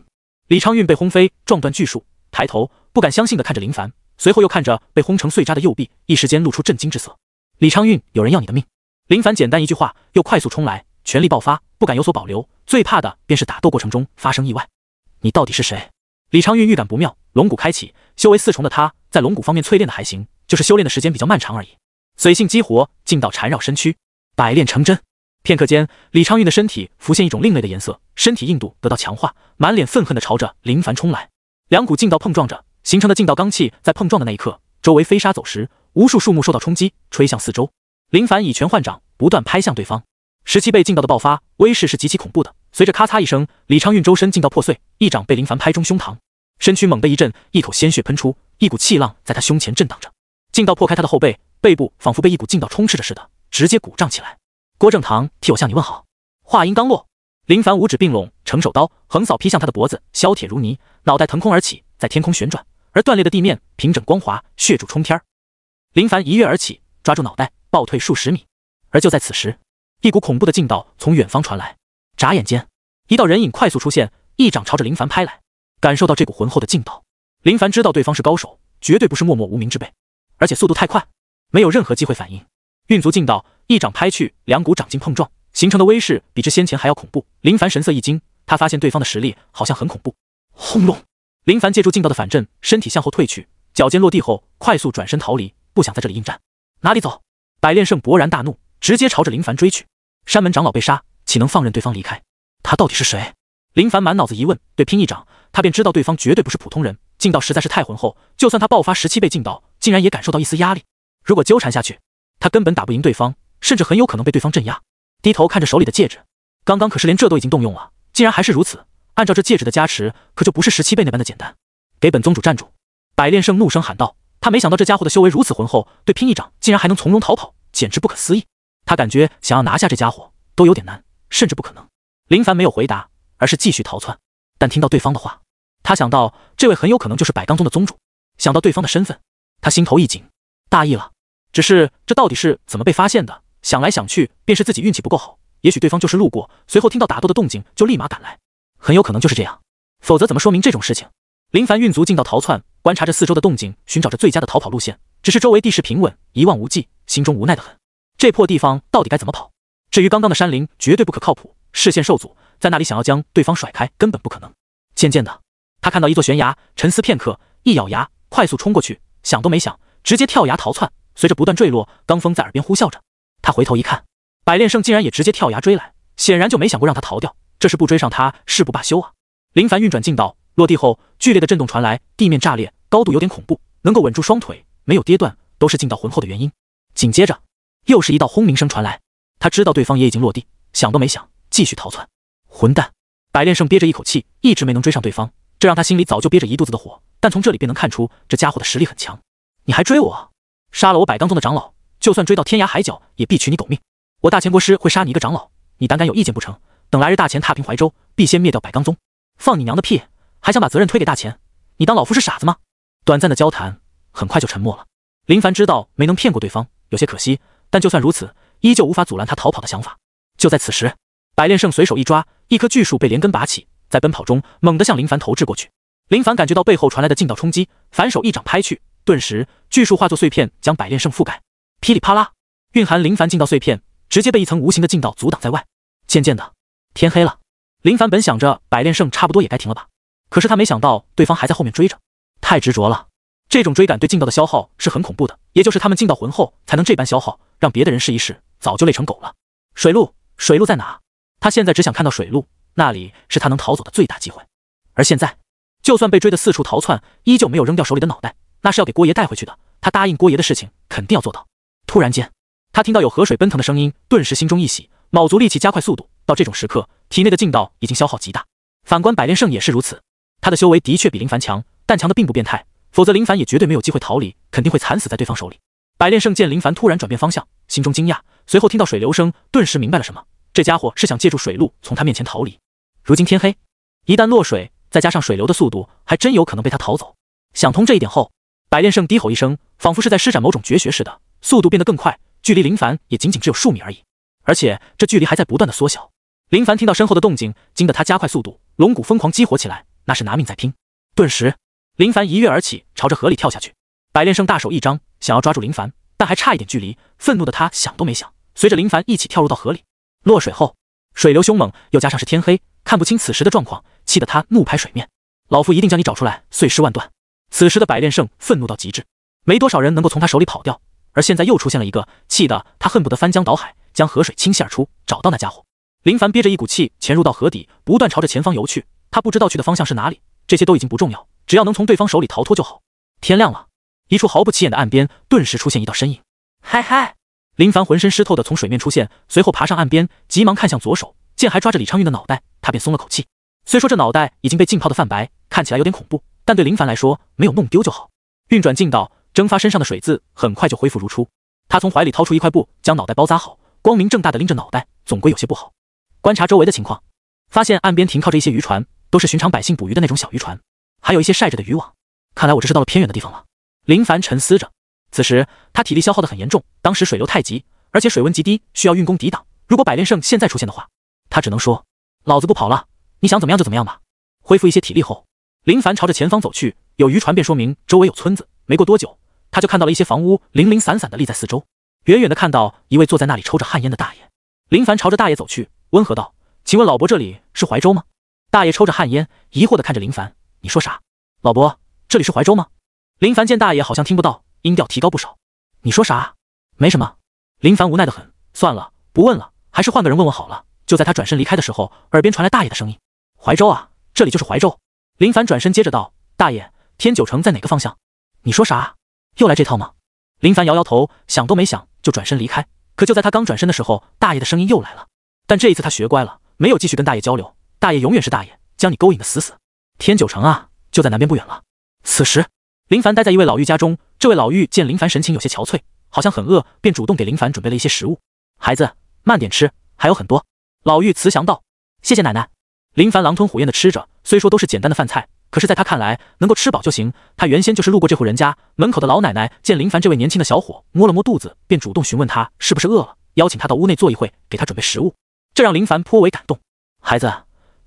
李昌运被轰飞，撞断巨树，抬头不敢相信地看着林凡，随后又看着被轰成碎渣的右臂，一时间露出震惊之色。李昌运，有人要你的命！林凡简单一句话，又快速冲来，全力爆发，不敢有所保留，最怕的便是打斗过程中发生意外。你到底是谁？李昌运预感不妙，龙骨开启，修为4重的他，在龙骨方面淬炼的还行，就是修炼的时间比较漫长而已。髓性激活，劲道缠绕身躯，百炼成真。片刻间，李昌运的身体浮现一种另类的颜色，身体硬度得到强化，满脸愤恨地朝着林凡冲来。两股劲道碰撞着，形成的劲道罡气在碰撞的那一刻，周围飞沙走石，无数树木受到冲击，吹向四周。林凡以拳换掌，不断拍向对方。17倍劲道的爆发，威势是极其恐怖的。随着咔嚓一声，李昌运周身劲道破碎，一掌被林凡拍中胸膛，身躯猛地一震，一口鲜血喷出，一股气浪在他胸前震荡着，劲道破开他的后背，背部仿佛被一股劲道充斥着似的，直接鼓胀起来。郭正堂，替我向你问好。话音刚落，林凡五指并拢成手刀，横扫劈向他的脖子，削铁如泥，脑袋腾空而起，在天空旋转，而断裂的地面平整光滑，血柱冲天。林凡一跃而起，抓住脑袋，暴退数十米。而就在此时，一股恐怖的劲道从远方传来，眨眼间，一道人影快速出现，一掌朝着林凡拍来。感受到这股浑厚的劲道，林凡知道对方是高手，绝对不是默默无名之辈，而且速度太快，没有任何机会反应。运足劲道，一掌拍去，两股掌劲碰撞，形成的威势比之先前还要恐怖。林凡神色一惊，他发现对方的实力好像很恐怖。轰隆！林凡借助劲道的反震，身体向后退去，脚尖落地后，快速转身逃离，不想在这里应战。哪里走？百炼圣勃然大怒，直接朝着林凡追去。山门长老被杀，岂能放任对方离开？他到底是谁？林凡满脑子疑问，对拼一掌，他便知道对方绝对不是普通人，劲道实在是太浑厚，就算他爆发17倍劲道，竟然也感受到一丝压力。如果纠缠下去，他根本打不赢对方，甚至很有可能被对方镇压。低头看着手里的戒指，刚刚可是连这都已经动用了，竟然还是如此。按照这戒指的加持，可就不是17倍那般的简单。给本宗主站住！百炼圣怒声喊道。他没想到这家伙的修为如此浑厚，对拼一掌竟然还能从容逃跑，简直不可思议。他感觉想要拿下这家伙都有点难，甚至不可能。林凡没有回答，而是继续逃窜。但听到对方的话，他想到这位很有可能就是百罡宗的宗主，想到对方的身份，他心头一紧，大意了。只是这到底是怎么被发现的？想来想去，便是自己运气不够好，也许对方就是路过，随后听到打斗的动静就立马赶来，很有可能就是这样，否则怎么说明这种事情？林凡运足劲道逃窜，观察着四周的动静，寻找着最佳的逃跑路线。只是周围地势平稳，一望无际，心中无奈的很。这破地方到底该怎么跑？至于刚刚的山林，绝对不可靠谱，视线受阻，在那里想要将对方甩开，根本不可能。渐渐的，他看到一座悬崖，沉思片刻，一咬牙，快速冲过去，想都没想，直接跳崖逃窜。随着不断坠落，罡风在耳边呼啸着。他回头一看，百炼圣竟然也直接跳崖追来，显然就没想过让他逃掉，这是不追上他誓不罢休啊！林凡运转劲道，落地后剧烈的震动传来，地面炸裂，高度有点恐怖，能够稳住双腿，没有跌断，都是劲道浑厚的原因。紧接着，又是一道轰鸣声传来，他知道对方也已经落地，想都没想，继续逃窜。混蛋！百炼圣憋着一口气，一直没能追上对方，这让他心里早就憋着一肚子的火，但从这里便能看出这家伙的实力很强。你还追我？杀了我百纲宗的长老，就算追到天涯海角，也必取你狗命。我大前国师会杀你一个长老，你胆敢有意见不成？等来日大前踏平怀州，必先灭掉百纲宗。放你娘的屁！还想把责任推给大前？你当老夫是傻子吗？短暂的交谈很快就沉默了。林凡知道没能骗过对方，有些可惜，但就算如此，依旧无法阻拦他逃跑的想法。就在此时，百炼圣随手一抓，一棵巨树被连根拔起，在奔跑中猛地向林凡投掷过去。林凡感觉到背后传来的劲道冲击，反手一掌拍去，顿时巨树化作碎片将百炼圣覆盖。噼里啪啦，蕴含林凡劲道碎片直接被一层无形的劲道阻挡在外。渐渐的，天黑了。林凡本想着百炼圣差不多也该停了吧，可是他没想到对方还在后面追着，太执着了。这种追赶对劲道的消耗是很恐怖的，也就是他们劲道浑厚才能这般消耗，让别的人试一试，早就累成狗了。水路，水路在哪？他现在只想看到水路，那里是他能逃走的最大机会。而现在，就算被追得四处逃窜，依旧没有扔掉手里的脑袋，那是要给郭爷带回去的。他答应郭爷的事情，肯定要做到。突然间，他听到有河水奔腾的声音，顿时心中一喜，卯足力气加快速度。到这种时刻，体内的劲道已经消耗极大。反观百炼圣也是如此，他的修为的确比林凡强，但强的并不变态，否则林凡也绝对没有机会逃离，肯定会惨死在对方手里。百炼圣见林凡突然转变方向，心中惊讶，随后听到水流声，顿时明白了什么。这家伙是想借助水路从他面前逃离。如今天黑，一旦落水，再加上水流的速度，还真有可能被他逃走。想通这一点后，百炼圣低吼一声，仿佛是在施展某种绝学似的，速度变得更快，距离林凡也仅仅只有数米而已，而且这距离还在不断的缩小。林凡听到身后的动静，惊得他加快速度，龙骨疯狂激活起来，那是拿命在拼。顿时，林凡一跃而起，朝着河里跳下去。百炼圣大手一张，想要抓住林凡，但还差一点距离，愤怒的他想都没想，随着林凡一起跳入到河里。落水后，水流凶猛，又加上是天黑，看不清此时的状况，气得他怒拍水面。老夫一定将你找出来，碎尸万段。此时的百炼圣愤怒到极致，没多少人能够从他手里跑掉，而现在又出现了一个，气得他恨不得翻江倒海，将河水倾泻而出，找到那家伙。林凡憋着一股气潜入到河底，不断朝着前方游去。他不知道去的方向是哪里，这些都已经不重要，只要能从对方手里逃脱就好。天亮了，一处毫不起眼的岸边顿时出现一道身影。嗨嗨！林凡浑身湿透的从水面出现，随后爬上岸边，急忙看向左手，见还抓着李昌运的脑袋，他便松了口气。虽说这脑袋已经被浸泡的泛白，看起来有点恐怖，但对林凡来说，没有弄丢就好。运转劲道，蒸发身上的水渍，很快就恢复如初。他从怀里掏出一块布，将脑袋包扎好，光明正大的拎着脑袋，总归有些不好。观察周围的情况，发现岸边停靠着一些渔船，都是寻常百姓捕鱼的那种小渔船，还有一些晒着的渔网。看来我这是到了偏远的地方了。林凡沉思着，此时他体力消耗得很严重，当时水流太急，而且水温极低，需要运功抵挡。如果百炼圣现在出现的话，他只能说老子不跑了，你想怎么样就怎么样吧。恢复一些体力后，林凡朝着前方走去，有渔船便说明周围有村子。没过多久，他就看到了一些房屋零零散散地立在四周，远远地看到一位坐在那里抽着旱烟的大爷。林凡朝着大爷走去，温和道：请问老伯这里是怀州吗？大爷抽着旱烟，疑惑地看着林凡，你说啥？老伯，这里是怀州吗？林凡见大爷好像听不到，音调提高不少。你说啥？没什么。林凡无奈得很，算了，不问了，还是换个人问问好了。就在他转身离开的时候，耳边传来大爷的声音：怀州啊，这里就是怀州。林凡转身接着道：大爷，天九城在哪个方向？你说啥？又来这套吗？林凡摇摇头，想都没想就转身离开。可就在他刚转身的时候，大爷的声音又来了。但这一次他学乖了，没有继续跟大爷交流。大爷永远是大爷，将你勾引得死死。天九城啊，就在南边不远了。此时，林凡待在一位老妪家中，这位老妪见林凡神情有些憔悴，好像很饿，便主动给林凡准备了一些食物。孩子，慢点吃，还有很多。老妪慈祥道：谢谢奶奶。林凡狼吞虎咽地吃着，虽说都是简单的饭菜，可是在他看来，能够吃饱就行。他原先就是路过这户人家，门口的老奶奶见林凡这位年轻的小伙摸了摸肚子，便主动询问他是不是饿了，邀请他到屋内坐一会，给他准备食物。这让林凡颇为感动。孩子，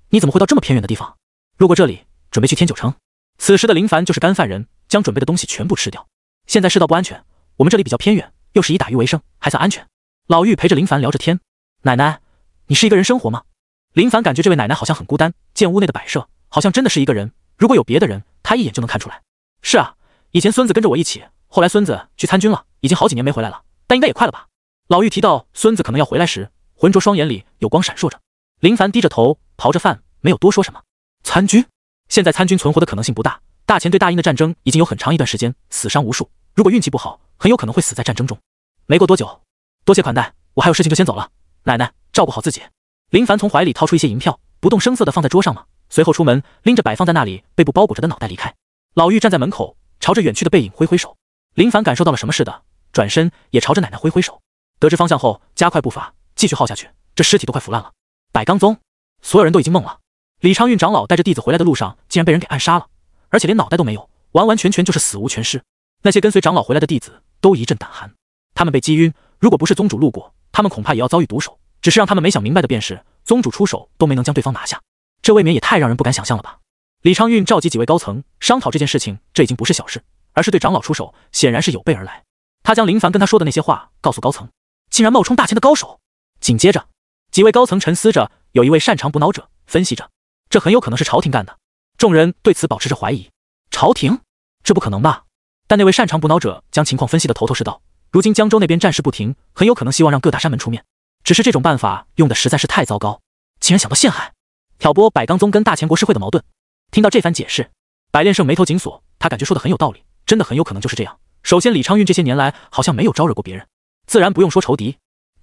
你怎么会到这么偏远的地方？路过这里，准备去天九城。此时的林凡就是干饭人，将准备的东西全部吃掉。现在世道不安全，我们这里比较偏远，又是以打鱼为生，还算安全。老妪陪着林凡聊着天。奶奶，你是一个人生活吗？林凡感觉这位奶奶好像很孤单，见屋内的摆设，好像真的是一个人。如果有别的人，他一眼就能看出来。是啊，以前孙子跟着我一起，后来孙子去参军了，已经好几年没回来了，但应该也快了吧。老妪提到孙子可能要回来时，浑浊双眼里有光闪烁着。林凡低着头刨着饭，没有多说什么。参军？现在参军存活的可能性不大，大前对大英的战争已经有很长一段时间死伤无数，如果运气不好，很有可能会死在战争中。没过多久，多谢款待，我还有事情就先走了。奶奶照顾好自己。林凡从怀里掏出一些银票，不动声色地放在桌上嘛，随后出门，拎着摆放在那里背部包裹着的脑袋离开。老妪站在门口，朝着远去的背影挥挥手。林凡感受到了什么似的，转身也朝着奶奶挥挥手。得知方向后，加快步伐，继续耗下去。这尸体都快腐烂了。百刚宗，所有人都已经懵了。李昌运长老带着弟子回来的路上，竟然被人给暗杀了，而且连脑袋都没有，完完全全就是死无全尸。那些跟随长老回来的弟子都一阵胆寒，他们被击晕，如果不是宗主路过，他们恐怕也要遭遇毒手。只是让他们没想明白的便是，宗主出手都没能将对方拿下，这未免也太让人不敢想象了吧。李昌运召集几位高层商讨这件事情，这已经不是小事，而是对长老出手，显然是有备而来。他将林凡跟他说的那些话告诉高层，竟然冒充大千的高手。紧接着，几位高层沉思着，有一位擅长补脑者分析着，这很有可能是朝廷干的。众人对此保持着怀疑。朝廷？这不可能吧？但那位擅长补脑者将情况分析得头头是道。如今江州那边战事不停，很有可能希望让各大山门出面，只是这种办法用的实在是太糟糕，竟然想到陷害，挑拨百刚宗跟大前国师会的矛盾。听到这番解释，百炼圣眉头紧锁，他感觉说的很有道理，真的很有可能就是这样。首先，李昌运这些年来好像没有招惹过别人，自然不用说仇敌。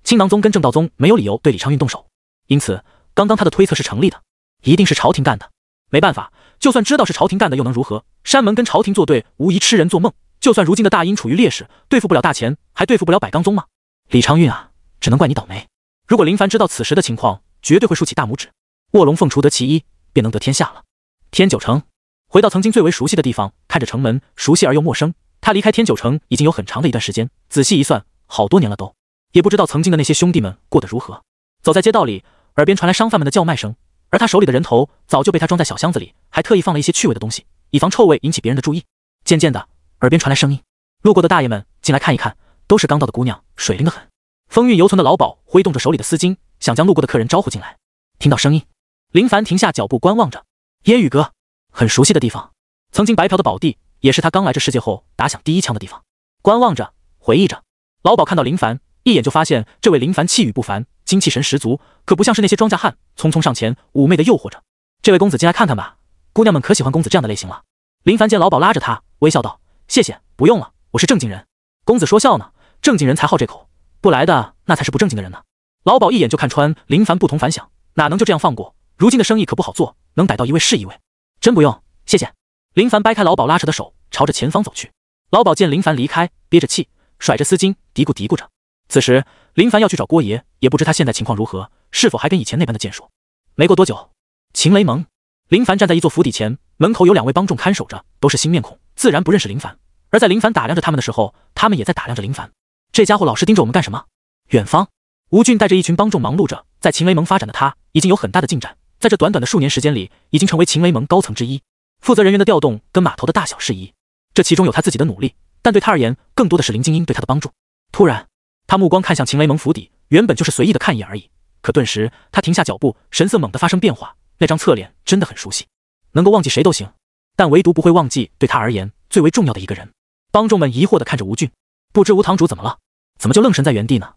青囊宗跟正道宗没有理由对李昌运动手，因此刚刚他的推测是成立的，一定是朝廷干的。没办法，就算知道是朝廷干的又能如何？山门跟朝廷作对，无疑痴人做梦。就算如今的大殷处于劣势，对付不了大前，还对付不了百刚宗吗？李昌运啊，只能怪你倒霉。如果林凡知道此时的情况，绝对会竖起大拇指。卧龙凤雏得其一，便能得天下了。天九城，回到曾经最为熟悉的地方，看着城门，熟悉而又陌生。他离开天九城已经有很长的一段时间，仔细一算，好多年了都。也不知道曾经的那些兄弟们过得如何。走在街道里，耳边传来商贩们的叫卖声，而他手里的人头早就被他装在小箱子里，还特意放了一些趣味的东西，以防臭味引起别人的注意。渐渐的，耳边传来声音，路过的大爷们进来看一看，都是刚到的姑娘，水灵得很。风韵犹存的老鸨挥动着手里的丝巾，想将路过的客人招呼进来。听到声音，林凡停下脚步观望着。烟雨阁，很熟悉的地方，曾经白嫖的宝地，也是他刚来这世界后打响第一枪的地方。观望着，回忆着。老鸨看到林凡，一眼就发现这位林凡气宇不凡，精气神十足，可不像是那些庄稼汉，匆匆上前妩媚的诱惑着。这位公子进来看看吧，姑娘们可喜欢公子这样的类型了。林凡见老鸨拉着他，微笑道：谢谢，不用了，我是正经人。公子说笑呢，正经人才好这口，不来的那才是不正经的人呢。老鸨一眼就看穿林凡不同凡响，哪能就这样放过？如今的生意可不好做，能逮到一位是一位。真不用，谢谢。林凡掰开老鸨拉扯的手，朝着前方走去。老鸨见林凡离开，憋着气，甩着丝巾，嘀咕嘀咕着。此时林凡要去找郭爷，也不知他现在情况如何，是否还跟以前那般的健硕。没过多久，秦雷盟，林凡站在一座府邸前，门口有2位帮众看守着，都是新面孔，自然不认识林凡。而在林凡打量着他们的时候，他们也在打量着林凡。这家伙老是盯着我们干什么？远方，吴俊带着一群帮众忙碌着，在秦雷盟发展的他已经有很大的进展，在这短短的数年时间里，已经成为秦雷盟高层之一，负责人员的调动跟码头的大小事宜，这其中有他自己的努力，但对他而言，更多的是林精英对他的帮助。突然，他目光看向秦雷盟府邸，原本就是随意的看一眼而已，可顿时他停下脚步，神色猛地发生变化。那张侧脸真的很熟悉，能够忘记谁都行，但唯独不会忘记对他而言最为重要的一个人。帮众们疑惑地看着吴俊，不知吴堂主怎么了？怎么就愣神在原地呢？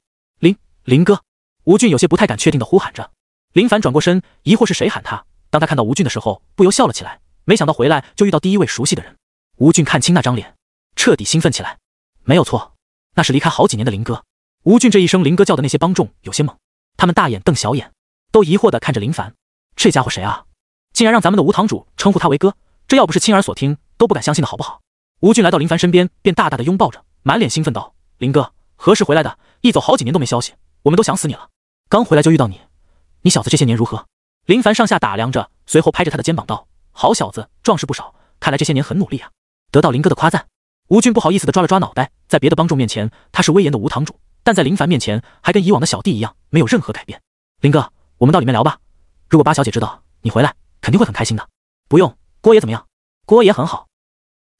林哥，吴俊有些不太敢确定地呼喊着。林凡转过身，疑惑是谁喊他。当他看到吴俊的时候，不由笑了起来。没想到回来就遇到第一位熟悉的人。吴俊看清那张脸，彻底兴奋起来。没有错，那是离开好几年的林哥。吴俊这一声林哥叫的那些帮众有些懵，他们大眼瞪小眼，都疑惑地看着林凡。这家伙谁啊？竟然让咱们的吴堂主称呼他为哥，这要不是亲耳所听，都不敢相信的好不好？吴俊来到林凡身边，便大大的拥抱着，满脸兴奋道：林哥，何时回来的？一走好几年都没消息，我们都想死你了。刚回来就遇到你，你小子这些年如何？林凡上下打量着，随后拍着他的肩膀道：好小子，壮士不少，看来这些年很努力啊。得到林哥的夸赞，吴俊不好意思地抓了抓脑袋。在别的帮众面前，他是威严的吴堂主，但在林凡面前，还跟以往的小弟一样，没有任何改变。林哥，我们到里面聊吧。如果八小姐知道你回来，肯定会很开心的。不用，郭爷怎么样？郭爷很好。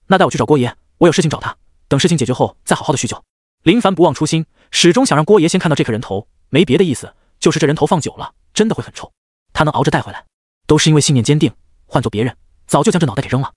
那带我去找郭爷，我有事情找他，等事情解决后再好好的叙旧。林凡不忘初心，始终想让郭爷先看到这颗人头，没别的意思，就是这人头放久了，真的会很臭。他能熬着带回来，都是因为信念坚定，换做别人，早就将这脑袋给扔了。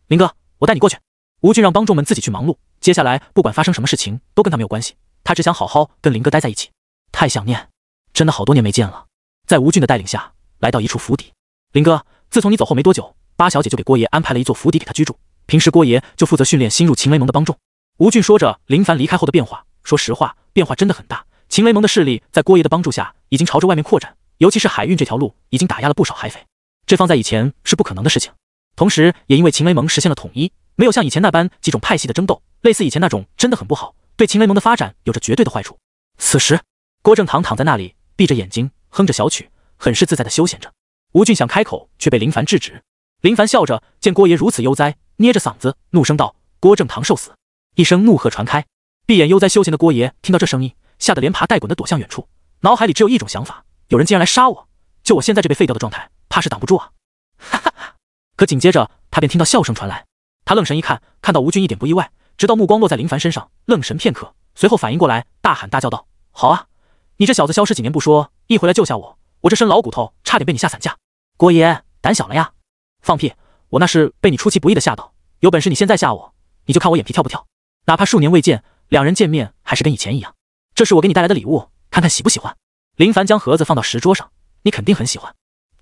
林哥，我带你过去。吴俊让帮众们自己去忙碌，接下来不管发生什么事情，都跟他没有关系，他只想好好跟林哥待在一起。太想念，真的好多年没见了。在吴俊的带领下，来到一处府邸。林哥，自从你走后没多久，八小姐就给郭爷安排了一座府邸给他居住，平时郭爷就负责训练新入秦雷盟的帮众。吴俊说着林凡离开后的变化，说实话，变化真的很大。秦雷盟的势力在郭爷的帮助下，已经朝着外面扩展，尤其是海运这条路，已经打压了不少海匪。这放在以前是不可能的事情。同时也因为秦雷盟实现了统一，没有像以前那般几种派系的争斗，类似以前那种真的很不好，对秦雷盟的发展有着绝对的坏处。此时，郭正堂躺在那里，闭着眼睛，哼着小曲，很是自在的休闲着。吴俊想开口，却被林凡制止。林凡笑着，见郭爷如此悠哉，捏着嗓子怒声道：“郭正堂受死！”一声怒喝传开。闭眼悠哉休闲的郭爷听到这声音，吓得连爬带滚的躲向远处，脑海里只有一种想法：有人竟然来杀我，就我现在这被废掉的状态，怕是挡不住啊！哈哈哈！可紧接着他便听到笑声传来，他愣神一看，看到吴俊一点不意外，直到目光落在林凡身上，愣神片刻，随后反应过来，大喊大叫道：“好啊！你这小子消失几年不说，一回来救下我，我这身老骨头差点被你吓散架。郭爷胆小了呀？放屁！我那是被你出其不意的吓到，有本事你现在吓我，你就看我眼皮跳不跳。哪怕数年未见，两人见面还是跟以前一样。这是我给你带来的礼物，看看喜不喜欢。”林凡将盒子放到石桌上，你肯定很喜欢。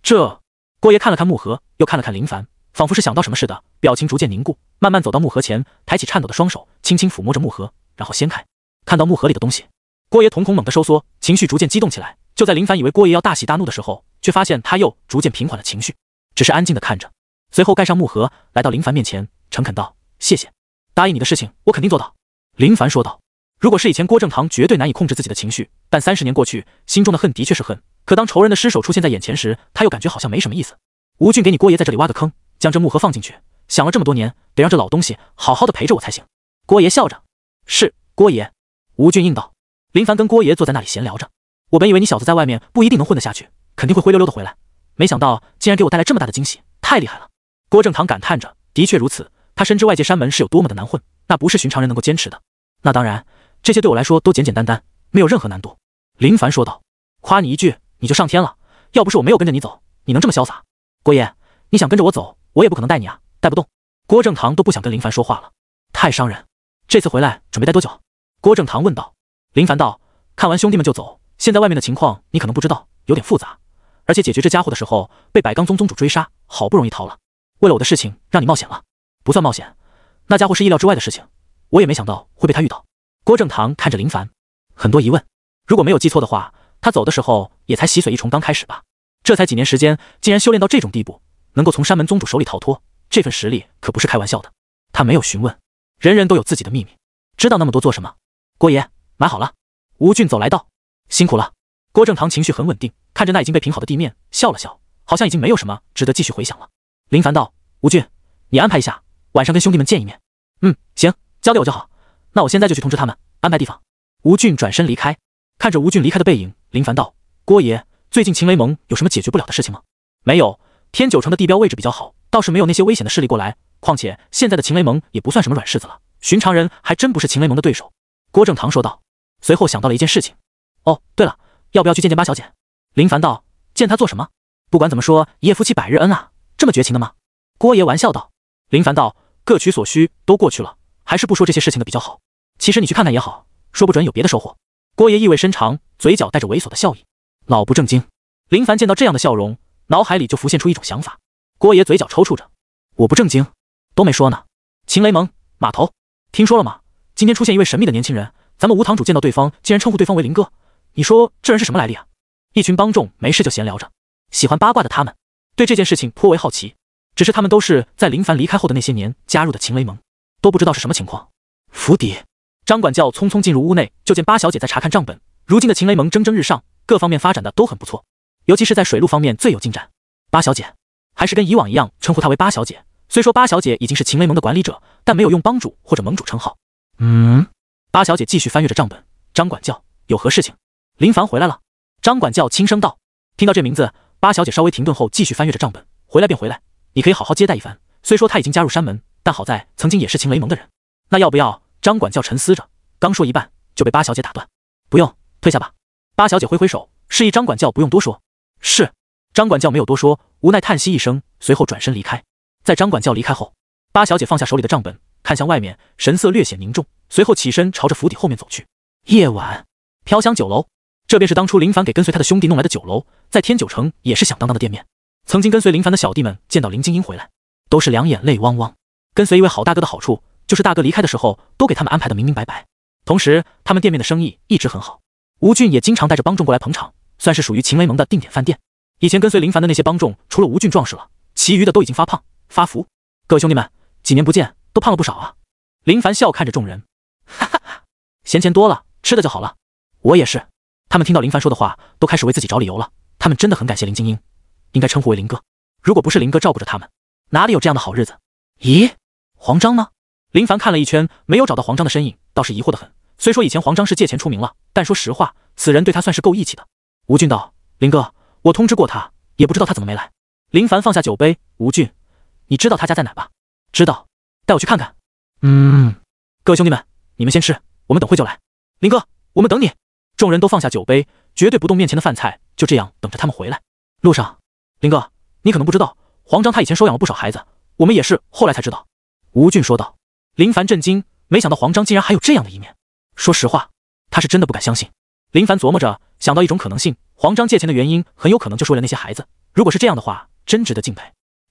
这……郭爷看了看木盒，又看了看林凡，仿佛是想到什么似的，表情逐渐凝固，慢慢走到木盒前，抬起颤抖的双手，轻轻抚摸着木盒，然后掀开，看到木盒里的东西，郭爷瞳孔猛地收缩，情绪逐渐激动起来。就在林凡以为郭爷要大喜大怒的时候，却发现他又逐渐平缓了情绪，只是安静地看着。随后盖上木盒，来到林凡面前，诚恳道：“谢谢，答应你的事情我肯定做到。”林凡说道。如果是以前，郭正堂绝对难以控制自己的情绪，但30年过去，心中的恨的确是恨，可当仇人的尸首出现在眼前时，他又感觉好像没什么意思。吴俊给你郭爷在这里挖个坑，将这木盒放进去，想了这么多年，得让这老东西好好的陪着我才行。郭爷笑着：“是，郭爷。”吴俊应道。林凡跟郭爷坐在那里闲聊着，我本以为你小子在外面不一定能混得下去，肯定会灰溜溜的回来，没想到竟然给我带来这么大的惊喜，太厉害了。郭正堂感叹着，的确如此，他深知外界山门是有多么的难混，那不是寻常人能够坚持的。那当然，这些对我来说都简简单单，没有任何难度。林凡说道。夸你一句，你就上天了，要不是我没有跟着你走，你能这么潇洒？郭爷，你想跟着我走，我也不可能带你啊，带不动。郭正堂都不想跟林凡说话了，太伤人。这次回来准备待多久？郭正堂问道。林凡道：看完兄弟们就走，现在外面的情况你可能不知道，有点复杂，而且解决这家伙的时候被百罡宗宗主追杀，好不容易逃了，为了我的事情让你冒险了。不算冒险，那家伙是意料之外的事情，我也没想到会被他遇到。郭正堂看着林凡，很多疑问。如果没有记错的话，他走的时候也才洗髓一重刚开始吧，这才几年时间，竟然修炼到这种地步，能够从山门宗主手里逃脱，这份实力可不是开玩笑的。他没有询问，人人都有自己的秘密，知道那么多做什么？郭爷，买好了。吴俊走来道：辛苦了。郭正堂情绪很稳定，看着那已经被平好的地面，笑了笑，好像已经没有什么值得继续回想了。林凡道：吴俊，你安排一下，晚上跟兄弟们见一面。行，交给我就好。那我现在就去通知他们，安排地方。吴俊转身离开，看着吴俊离开的背影，林凡道：郭爷，最近秦雷盟有什么解决不了的事情吗？没有，天九城的地标位置比较好，倒是没有那些危险的势力过来，况且现在的秦雷盟也不算什么软柿子了，寻常人还真不是秦雷盟的对手。郭正堂说道，随后想到了一件事情。哦，对了，要不要去见见八小姐？林凡道：见她做什么？不管怎么说，一夜夫妻百日恩啊，这么绝情的吗？郭爷玩笑道。林凡道：各取所需，都过去了，还是不说这些事情的比较好。其实你去看看也好，说不准有别的收获。郭爷意味深长，嘴角带着猥琐的笑意。老不正经。林凡见到这样的笑容，脑海里就浮现出一种想法。郭爷嘴角抽搐着，我不正经都没说呢。秦雷盟码头，听说了吗？今天出现一位神秘的年轻人，咱们吴堂主见到对方竟然称呼对方为林哥，你说这人是什么来历啊？一群帮众没事就闲聊着，喜欢八卦的他们对这件事情颇为好奇，只是他们都是在林凡离开后的那些年加入的秦雷盟，都不知道是什么情况。府邸，张管教匆匆进入屋内，就见八小姐在查看账本。如今的秦雷盟蒸蒸日上，各方面发展的都很不错，尤其是在水路方面最有进展。八小姐还是跟以往一样称呼她为八小姐，虽说八小姐已经是秦雷盟的管理者，但没有用帮主或者盟主称号。八小姐继续翻阅着账本。张管教，有何事情？林凡回来了。张管教轻声道。听到这名字，八小姐稍微停顿后继续翻阅着账本。回来便回来，你可以好好接待一番。虽说他已经加入山门，但好在曾经也是秦雷盟的人。那要不要？张管教沉思着，刚说一半就被八小姐打断。不用，退下吧。八小姐挥挥手，示意张管教不用多说。是。张管教没有多说，无奈叹息一声，随后转身离开。在张管教离开后，八小姐放下手里的账本，看向外面，神色略显凝重，随后起身朝着府邸后面走去。夜晚，飘香酒楼，这便是当初林凡给跟随他的兄弟弄来的酒楼，在天九城也是响当当的店面。曾经跟随林凡的小弟们见到林精英回来，都是两眼泪汪汪。跟随一位好大哥的好处，就是大哥离开的时候都给他们安排的明明白白，同时他们店面的生意一直很好。吴俊也经常带着帮众过来捧场，算是属于秦雷盟的定点饭店。以前跟随林凡的那些帮众，除了吴俊壮士了，其余的都已经发胖发福。各位兄弟们，几年不见，都胖了不少啊！林凡笑看着众人，哈哈哈，闲钱多了，吃的就好了。我也是。他们听到林凡说的话，都开始为自己找理由了。他们真的很感谢林精英，应该称呼为林哥。如果不是林哥照顾着他们，哪里有这样的好日子？咦，黄章呢？林凡看了一圈，没有找到黄章的身影，倒是疑惑得很。虽说以前黄章是借钱出名了，但说实话，此人对他算是够义气的。吴俊道：“林哥，我通知过他，也不知道他怎么没来。”林凡放下酒杯，吴俊，你知道他家在哪吧？知道，带我去看看。各位兄弟们，你们先吃，我们等会就来。林哥，我们等你。众人都放下酒杯，绝对不动面前的饭菜，就这样等着他们回来。路上，林哥，你可能不知道，黄章他以前收养了不少孩子，我们也是后来才知道。吴俊说道。林凡震惊，没想到黄章竟然还有这样的一面。说实话，他是真的不敢相信。林凡琢磨着，想到一种可能性，黄章借钱的原因很有可能就是为了那些孩子。如果是这样的话，真值得敬佩。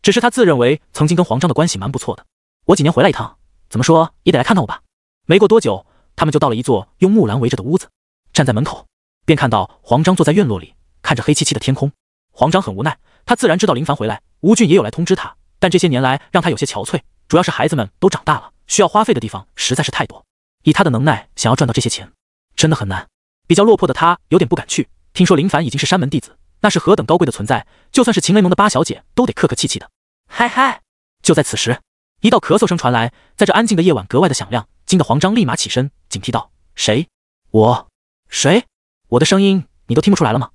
只是他自认为曾经跟黄章的关系蛮不错的。我几年回来一趟，怎么说也得来看看我吧。没过多久，他们就到了一座用木栏围着的屋子。站在门口，便看到黄章坐在院落里，看着黑漆漆的天空。黄章很无奈，他自然知道林凡回来，吴俊也有来通知他，但这些年来让他有些憔悴，主要是孩子们都长大了，需要花费的地方实在是太多。以他的能耐，想要赚到这些钱，真的很难。比较落魄的他有点不敢去。听说林凡已经是山门弟子，那是何等高贵的存在，就算是秦雷盟的八小姐都得客客气气的。嗨嗨！就在此时，一道咳嗽声传来，在这安静的夜晚格外的响亮，惊得黄章立马起身，警惕道：“谁？我？谁？我的声音你都听不出来了吗？”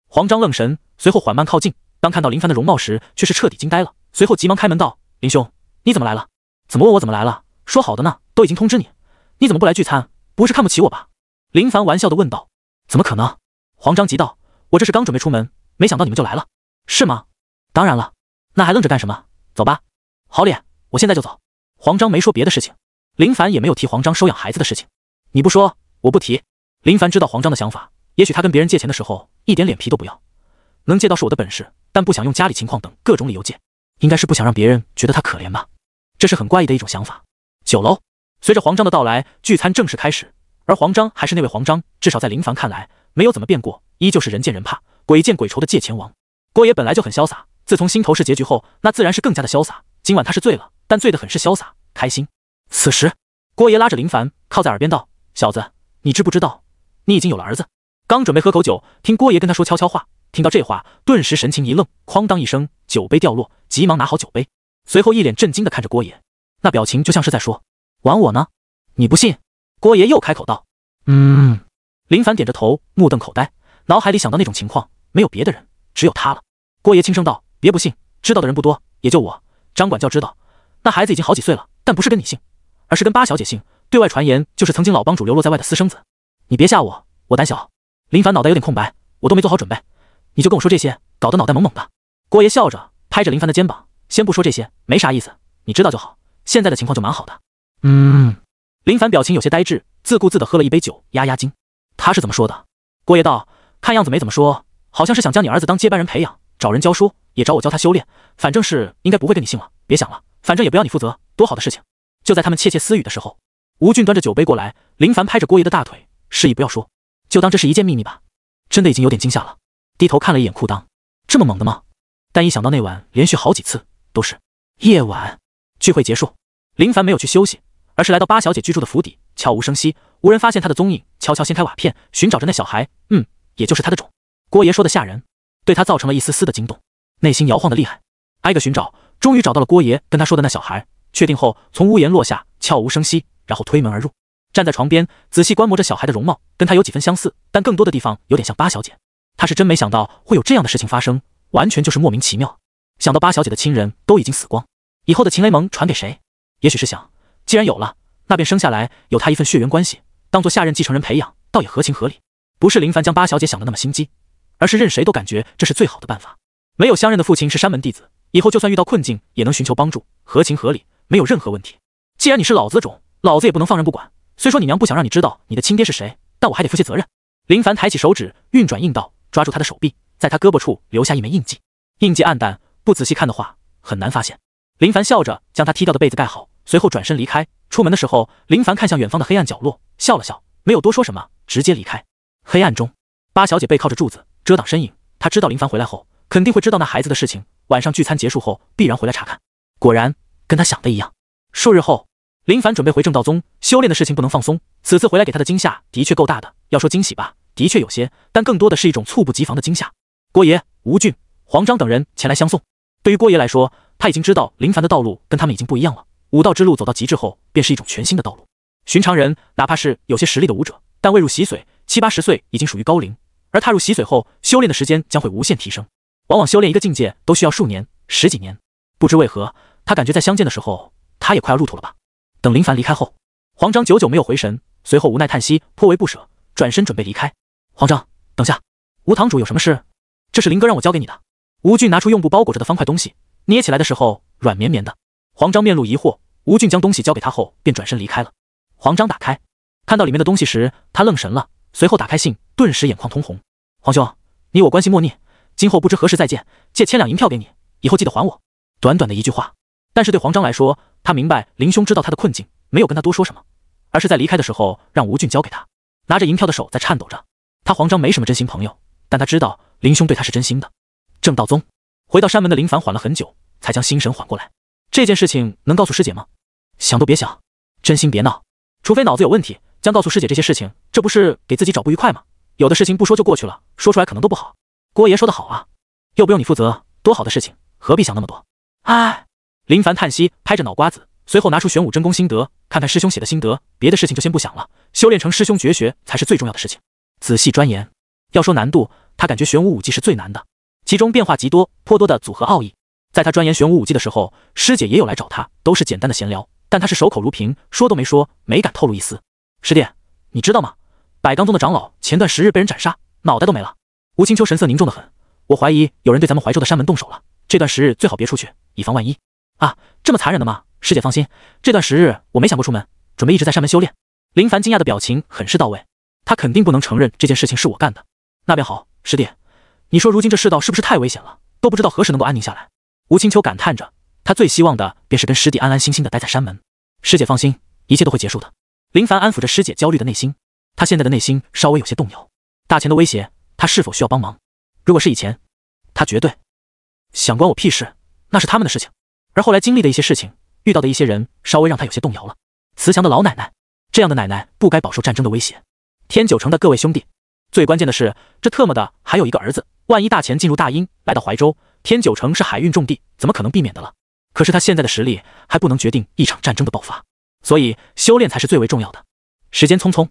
黄章愣神，随后缓慢靠近，当看到林凡的容貌时，却是彻底惊呆了。随后急忙开门道：“林兄，你怎么来了？怎么问我怎么来了？说好的呢，都已经通知你，你怎么不来聚餐？不是看不起我吧？”林凡玩笑的问道。“怎么可能？”黄章急道：“我这是刚准备出门，没想到你们就来了。”“是吗？当然了，那还愣着干什么？走吧。”“好脸，我现在就走。”黄章没说别的事情，林凡也没有提黄章收养孩子的事情。“你不说，我不提。”林凡知道黄章的想法，也许他跟别人借钱的时候一点脸皮都不要，能借到是我的本事，但不想用家里情况等各种理由借，应该是不想让别人觉得他可怜吧。这是很怪异的一种想法。酒楼随着黄章的到来，聚餐正式开始，而黄章还是那位黄章，至少在林凡看来没有怎么变过，依旧是人见人怕，鬼见鬼愁的借钱王。郭爷本来就很潇洒，自从心头是结局后，那自然是更加的潇洒。今晚他是醉了，但醉得很是潇洒开心。此时郭爷拉着林凡靠在耳边道：“小子，你知不知道你已经有了儿子？”刚准备喝口酒，听郭爷跟他说悄悄话，听到这话，顿时神情一愣，哐当一声，酒杯掉落，急忙拿好酒杯，随后一脸震惊地看着郭爷，那表情就像是在说：“玩我呢？你不信？”郭爷又开口道：“林凡点着头，目瞪口呆，脑海里想到那种情况，没有别的人，只有他了。郭爷轻声道：“别不信，知道的人不多，也就我。张管教知道，那孩子已经好几岁了，但不是跟你姓，而是跟八小姐姓。对外传言就是曾经老帮主流落在外的私生子。你别吓我，我胆小。”林凡脑袋有点空白，我都没做好准备，你就跟我说这些，搞得脑袋懵懵的。郭爷笑着拍着林凡的肩膀：“先不说这些，没啥意思，你知道就好。现在的情况就蛮好的。”林凡表情有些呆滞，自顾自地喝了一杯酒，压压惊。他是怎么说的？郭爷道：“看样子没怎么说，好像是想将你儿子当接班人培养，找人教书，也找我教他修炼。反正是应该不会跟你姓了，别想了，反正也不要你负责，多好的事情。”就在他们窃窃私语的时候，吴俊端着酒杯过来，林凡拍着郭爷的大腿，示意不要说，就当这是一件秘密吧。真的已经有点惊吓了，低头看了一眼裤裆，这么猛的吗？但一想到那晚连续好几次都是夜晚，聚会结束，林凡没有去休息，而是来到八小姐居住的府邸，悄无声息，无人发现他的踪影，悄悄掀开瓦片，寻找着那小孩，也就是他的种。郭爷说的吓人，对他造成了一丝丝的惊动，内心摇晃的厉害。挨个寻找，终于找到了郭爷跟他说的那小孩，确定后从屋檐落下，悄无声息，然后推门而入，站在床边仔细观摩着小孩的容貌，跟他有几分相似，但更多的地方有点像八小姐。他是真没想到会有这样的事情发生，完全就是莫名其妙。想到八小姐的亲人都已经死光，以后的秦雷盟传给谁？也许是想，既然有了，那便生下来有他一份血缘关系，当做下任继承人培养，倒也合情合理。不是林凡将八小姐想的那么心机，而是任谁都感觉这是最好的办法。没有相认的父亲是山门弟子，以后就算遇到困境也能寻求帮助，合情合理，没有任何问题。既然你是老子的种，老子也不能放任不管。虽说你娘不想让你知道你的亲爹是谁，但我还得负些责任。林凡抬起手指，运转硬道，抓住他的手臂，在他胳膊处留下一枚印记。印记暗淡，不仔细看的话很难发现。林凡笑着将他踢掉的被子盖好，随后转身离开。出门的时候，林凡看向远方的黑暗角落，笑了笑，没有多说什么，直接离开。黑暗中，八小姐背靠着柱子遮挡身影，她知道林凡回来后，肯定会知道那孩子的事情。晚上聚餐结束后，必然回来查看。果然，跟他想的一样。数日后，林凡准备回正道宗修炼的事情不能放松。此次回来给他的惊吓的确够大的，要说惊喜吧，的确有些，但更多的是一种猝不及防的惊吓。郭爷、吴俊、黄章等人前来相送。对于郭爷来说，他已经知道林凡的道路跟他们已经不一样了。武道之路走到极致后，便是一种全新的道路。寻常人哪怕是有些实力的武者，但未入习髓，7、80岁已经属于高龄，而踏入习髓后，修炼的时间将会无限提升。往往修炼一个境界都需要数年、10几年。不知为何，他感觉在相见的时候，他也快要入土了吧。等林凡离开后，黄章久久没有回神，随后无奈叹息，颇为不舍，转身准备离开。黄章，等下，吴堂主有什么事？这是林哥让我交给你的。吴俊拿出用布包裹着的方块东西，捏起来的时候软绵绵的。黄章面露疑惑，吴俊将东西交给他后，便转身离开了。黄章打开，看到里面的东西时，他愣神了，随后打开信，顿时眼眶通红。黄兄，你我关系莫逆，今后不知何时再见，借1000两银票给你，以后记得还我。短短的一句话，但是对黄章来说，他明白林兄知道他的困境，没有跟他多说什么，而是在离开的时候让吴俊交给他。拿着银票的手在颤抖着。他黄章没什么真心朋友，但他知道林兄对他是真心的。正道宗回到山门的林凡缓了很久，才将心神缓过来。这件事情能告诉师姐吗？想都别想，真心别闹，除非脑子有问题，将告诉师姐这些事情，这不是给自己找不愉快吗？有的事情不说就过去了，说出来可能都不好。郭爷说得好啊，又不用你负责，多好的事情，何必想那么多？唉，林凡叹息，拍着脑瓜子，随后拿出玄武真功心得，看看师兄写的心得，别的事情就先不想了，修炼成师兄绝学才是最重要的事情。仔细钻研，要说难度，他感觉玄武武技是最难的，其中变化极多，颇多的组合奥义。在他钻研玄武武技的时候，师姐也有来找他，都是简单的闲聊，但他是守口如瓶，说都没说，没敢透露一丝。师弟，你知道吗？百罡宗的长老前段10日被人斩杀，脑袋都没了。吴青秋神色凝重的很，我怀疑有人对咱们怀州的山门动手了，这段10日最好别出去，以防万一。啊，这么残忍的吗？师姐放心，这段10日我没想过出门，准备一直在山门修炼。林凡惊讶的表情很是到位，他肯定不能承认这件事情是我干的。那便好，师弟，你说如今这世道是不是太危险了？都不知道何时能够安宁下来。吴青秋感叹着，他最希望的便是跟师弟安安心心的待在山门。师姐放心，一切都会结束的。林凡安抚着师姐焦虑的内心，他现在的内心稍微有些动摇。大钱的威胁，他是否需要帮忙？如果是以前，他绝对想关我屁事，那是他们的事情。而后来经历的一些事情，遇到的一些人，稍微让他有些动摇了。慈祥的老奶奶，这样的奶奶不该饱受战争的威胁。天九城的各位兄弟，最关键的是，这特么的还有一个儿子，万一大钱进入大殷，来到怀州，天九城是海运重地，怎么可能避免的了？可是他现在的实力还不能决定一场战争的爆发，所以修炼才是最为重要的。时间匆匆，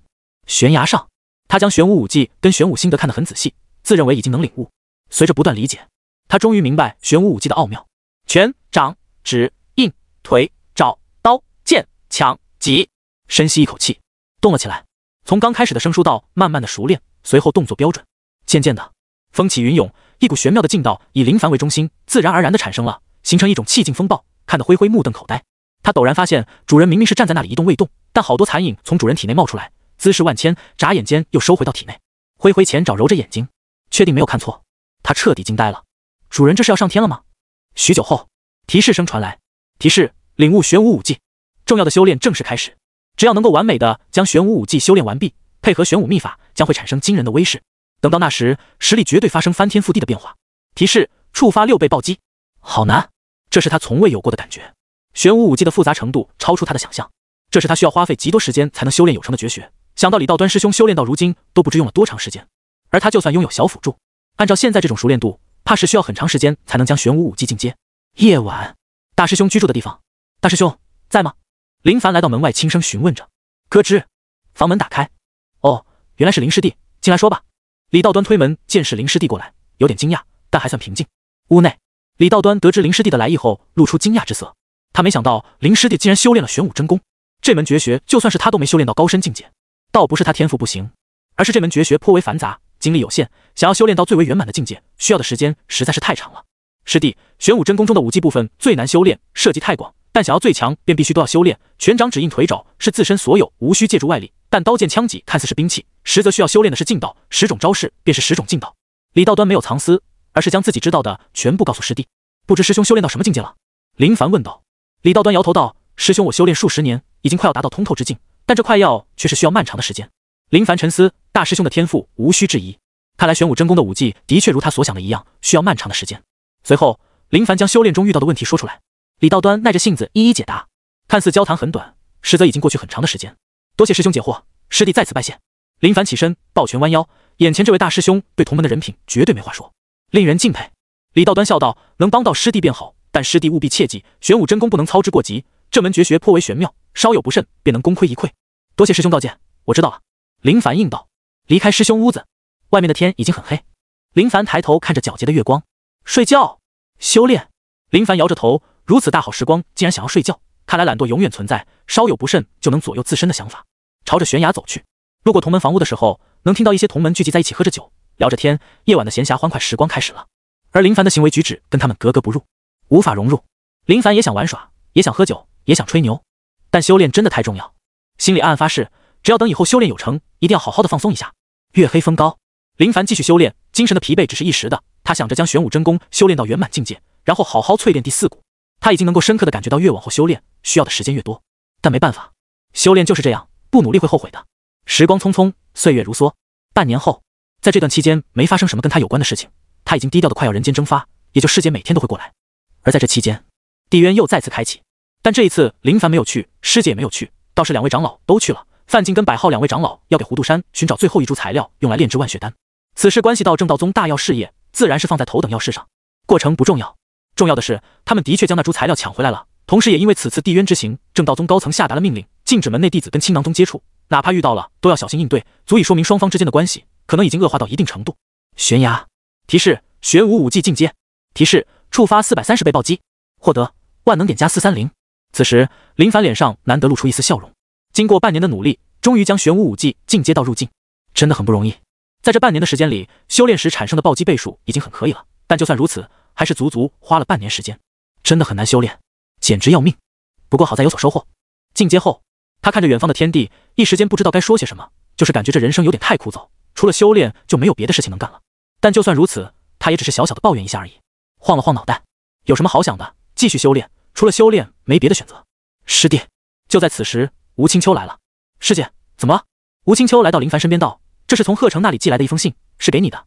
悬崖上，他将玄武武技跟玄武心得看得很仔细，自认为已经能领悟。随着不断理解，他终于明白玄武武技的奥妙：拳、掌、指、印、腿、爪、刀、剑、抢、戟。深吸一口气，动了起来。从刚开始的生疏到慢慢的熟练，随后动作标准，渐渐的风起云涌，一股玄妙的劲道以林凡为中心，自然而然的产生了，形成一种气劲风暴，看得灰灰目瞪口呆。他陡然发现，主人明明是站在那里一动未动，但好多残影从主人体内冒出来，姿势万千，眨眼间又收回到体内。挥挥前爪揉着眼睛，确定没有看错，他彻底惊呆了。主人这是要上天了吗？许久后，提示声传来，提示领悟玄武武技，重要的修炼正式开始。只要能够完美的将玄武武技修炼完毕，配合玄武秘法，将会产生惊人的威势。等到那时，实力绝对发生翻天覆地的变化。提示触发6倍暴击，好难，这是他从未有过的感觉。玄武武技的复杂程度超出他的想象，这是他需要花费极多时间才能修炼有成的绝学。想到李道端师兄修炼到如今都不知用了多长时间，而他就算拥有小辅助，按照现在这种熟练度，怕是需要很长时间才能将玄武武技进阶。夜晚，大师兄居住的地方，大师兄在吗？林凡来到门外，轻声询问着。咯吱，房门打开。哦，原来是林师弟，进来说吧。李道端推门见是林师弟过来，有点惊讶，但还算平静。屋内，李道端得知林师弟的来意后，露出惊讶之色。他没想到林师弟竟然修炼了玄武真功，这门绝学就算是他都没修炼到高深境界。倒不是他天赋不行，而是这门绝学颇为繁杂，精力有限，想要修炼到最为圆满的境界，需要的时间实在是太长了。师弟，玄武真功中的武技部分最难修炼，涉及太广，但想要最强，便必须都要修炼。拳掌指印腿爪是自身所有，无需借助外力。但刀剑枪戟看似是兵器，实则需要修炼的是劲道，10种招式便是10种劲道。李道端没有藏私，而是将自己知道的全部告诉师弟。不知师兄修炼到什么境界了？林凡问道。李道端摇头道：师兄，我修炼数10年，已经快要达到通透之境，但这快要却是需要漫长的时间。林凡沉思，大师兄的天赋无需质疑，看来玄武真功的武技的确如他所想的一样，需要漫长的时间。随后，林凡将修炼中遇到的问题说出来，李道端耐着性子一一解答。看似交谈很短，实则已经过去很长的时间。多谢师兄解惑，师弟在此拜谢。林凡起身，抱拳弯腰，眼前这位大师兄对同门的人品绝对没话说，令人敬佩。李道端笑道：“能帮到师弟便好，但师弟务必切记，玄武真功不能操之过急，这门绝学颇为玄妙，稍有不慎便能功亏一篑。多谢师兄道歉，我知道了。”林凡应道。离开师兄屋子，外面的天已经很黑。林凡抬头看着皎洁的月光，睡觉？修炼？林凡摇着头，如此大好时光，竟然想要睡觉，看来懒惰永远存在，稍有不慎就能左右自身的想法。朝着悬崖走去，路过同门房屋的时候，能听到一些同门聚集在一起喝着酒，聊着天，夜晚的闲暇欢快时光开始了。而林凡的行为举止跟他们格格不入，无法融入。林凡也想玩耍，也想喝酒，也想吹牛，但修炼真的太重要，心里暗暗发誓，只要等以后修炼有成，一定要好好的放松一下。月黑风高，林凡继续修炼，精神的疲惫只是一时的，他想着将玄武真功修炼到圆满境界，然后好好淬炼第四股。他已经能够深刻的感觉到越往后修炼需要的时间越多，但没办法，修炼就是这样，不努力会后悔的。时光匆匆，岁月如梭，半年后，在这段期间没发生什么跟他有关的事情，他已经低调的快要人间蒸发，也就师姐每天都会过来。而在这期间，地渊又再次开启，但这一次林凡没有去，师姐也没有去，倒是两位长老都去了。范进跟百浩两位长老要给胡杜山寻找最后一株材料，用来炼制万血丹。此事关系到正道宗大药事业，自然是放在头等要事上。过程不重要，重要的是他们的确将那株材料抢回来了，同时也因为此次地渊之行，正道宗高层下达了命令，禁止门内弟子跟青囊宗接触，哪怕遇到了都要小心应对，足以说明双方之间的关系可能已经恶化到一定程度。悬崖提示：玄武武技进阶。提示：触发430倍暴击，获得万能点加430。此时林凡脸上难得露出一丝笑容，经过半年的努力，终于将玄武武技进阶到入境，真的很不容易。在这半年的时间里，修炼时产生的暴击倍数已经很可以了，但就算如此，还是足足花了半年时间，真的很难修炼，简直要命。不过好在有所收获。进阶后，他看着远方的天地，一时间不知道该说些什么，就是感觉这人生有点太枯燥，除了修炼就没有别的事情能干了。但就算如此，他也只是小小的抱怨一下而已。晃了晃脑袋，有什么好想的，继续修炼，除了修炼没别的选择。师弟，就在此时，吴青秋来了。师姐，怎么了？吴青秋来到林凡身边道：“这是从贺成那里寄来的一封信，是给你的，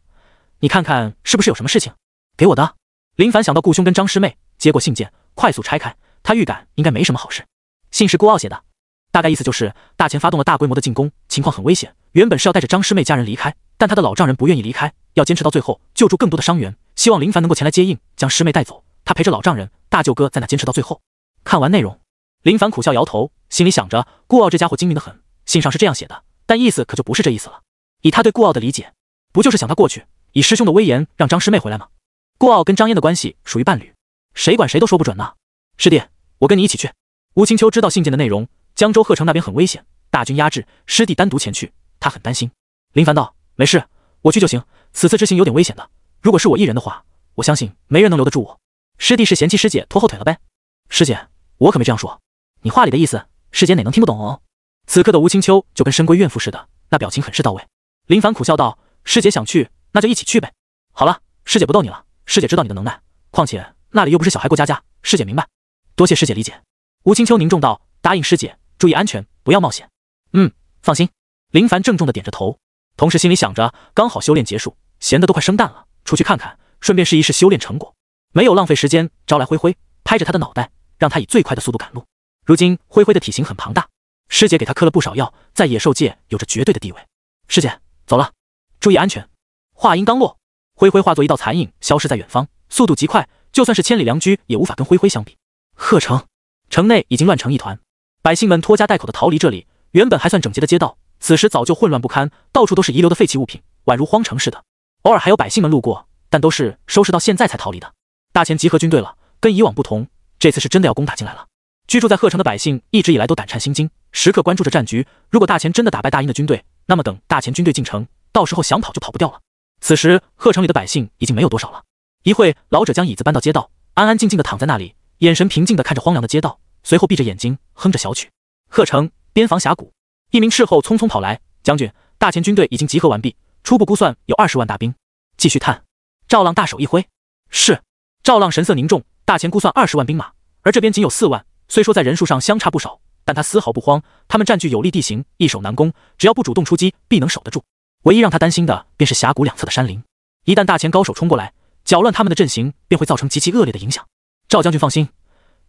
你看看是不是有什么事情？”给我的。林凡想到顾兄跟张师妹，接过信件，快速拆开，他预感应该没什么好事。信是顾傲写的，大概意思就是大前发动了大规模的进攻，情况很危险，原本是要带着张师妹家人离开，但他的老丈人不愿意离开，要坚持到最后，救助更多的伤员，希望林凡能够前来接应，将师妹带走，他陪着老丈人、大舅哥在那坚持到最后。看完内容，林凡苦笑摇头，心里想着顾傲这家伙精明的很，信上是这样写的，但意思可就不是这意思了。以他对顾傲的理解，不就是想他过去，以师兄的威严让张师妹回来吗？顾傲跟张嫣的关系属于伴侣，谁管谁都说不准呢。师弟，我跟你一起去。吴青秋知道信件的内容，江州鹤城那边很危险，大军压制，师弟单独前去，他很担心。林凡道：“没事，我去就行。此次之行有点危险的，如果是我一人的话，我相信没人能留得住我。师弟是嫌弃师姐拖后腿了呗？”师姐，我可没这样说，你话里的意思，师姐哪能听不懂哦？此刻的吴青秋就跟深闺怨妇似的，那表情很是到位。林凡苦笑道：“师姐想去，那就一起去呗。好了，师姐不逗你了，师姐知道你的能耐，况且那里又不是小孩过家家，师姐明白。多谢师姐理解。”吴青秋凝重道：“答应师姐，注意安全，不要冒险。”放心。林凡郑重地点着头，同时心里想着，刚好修炼结束，闲得都快生蛋了，出去看看，顺便试一试修炼成果，没有浪费时间，招来灰灰，拍着他的脑袋，让他以最快的速度赶路。如今灰灰的体型很庞大，师姐给他嗑了不少药，在野兽界有着绝对的地位。师姐，走了，注意安全。话音刚落，灰灰化作一道残影，消失在远方，速度极快，就算是千里良驹也无法跟灰灰相比。鹤城城内已经乱成一团，百姓们拖家带口的逃离这里，原本还算整洁的街道，此时早就混乱不堪，到处都是遗留的废弃物品，宛如荒城似的。偶尔还有百姓们路过，但都是收拾到现在才逃离的。大前集合军队了，跟以往不同，这次是真的要攻打进来了。居住在鹤城的百姓一直以来都胆颤心惊，时刻关注着战局。如果大前真的打败大殷的军队，那么等大前军队进城，到时候想跑就跑不掉了。此时鹤城里的百姓已经没有多少了。一会，老者将椅子搬到街道，安安静静地躺在那里，眼神平静地看着荒凉的街道，随后闭着眼睛哼着小曲。鹤城边防峡谷，一名斥候匆匆跑来：“将军，大前军队已经集合完毕，初步估算有20万大兵。”继续探。赵浪大手一挥：“是。”赵浪神色凝重，大前估算20万兵马，而这边仅有4万，虽说在人数上相差不少，但他丝毫不慌，他们占据有利地形，易守难攻，只要不主动出击，必能守得住。唯一让他担心的便是峡谷两侧的山林，一旦大前高手冲过来，搅乱他们的阵型，便会造成极其恶劣的影响。赵将军放心，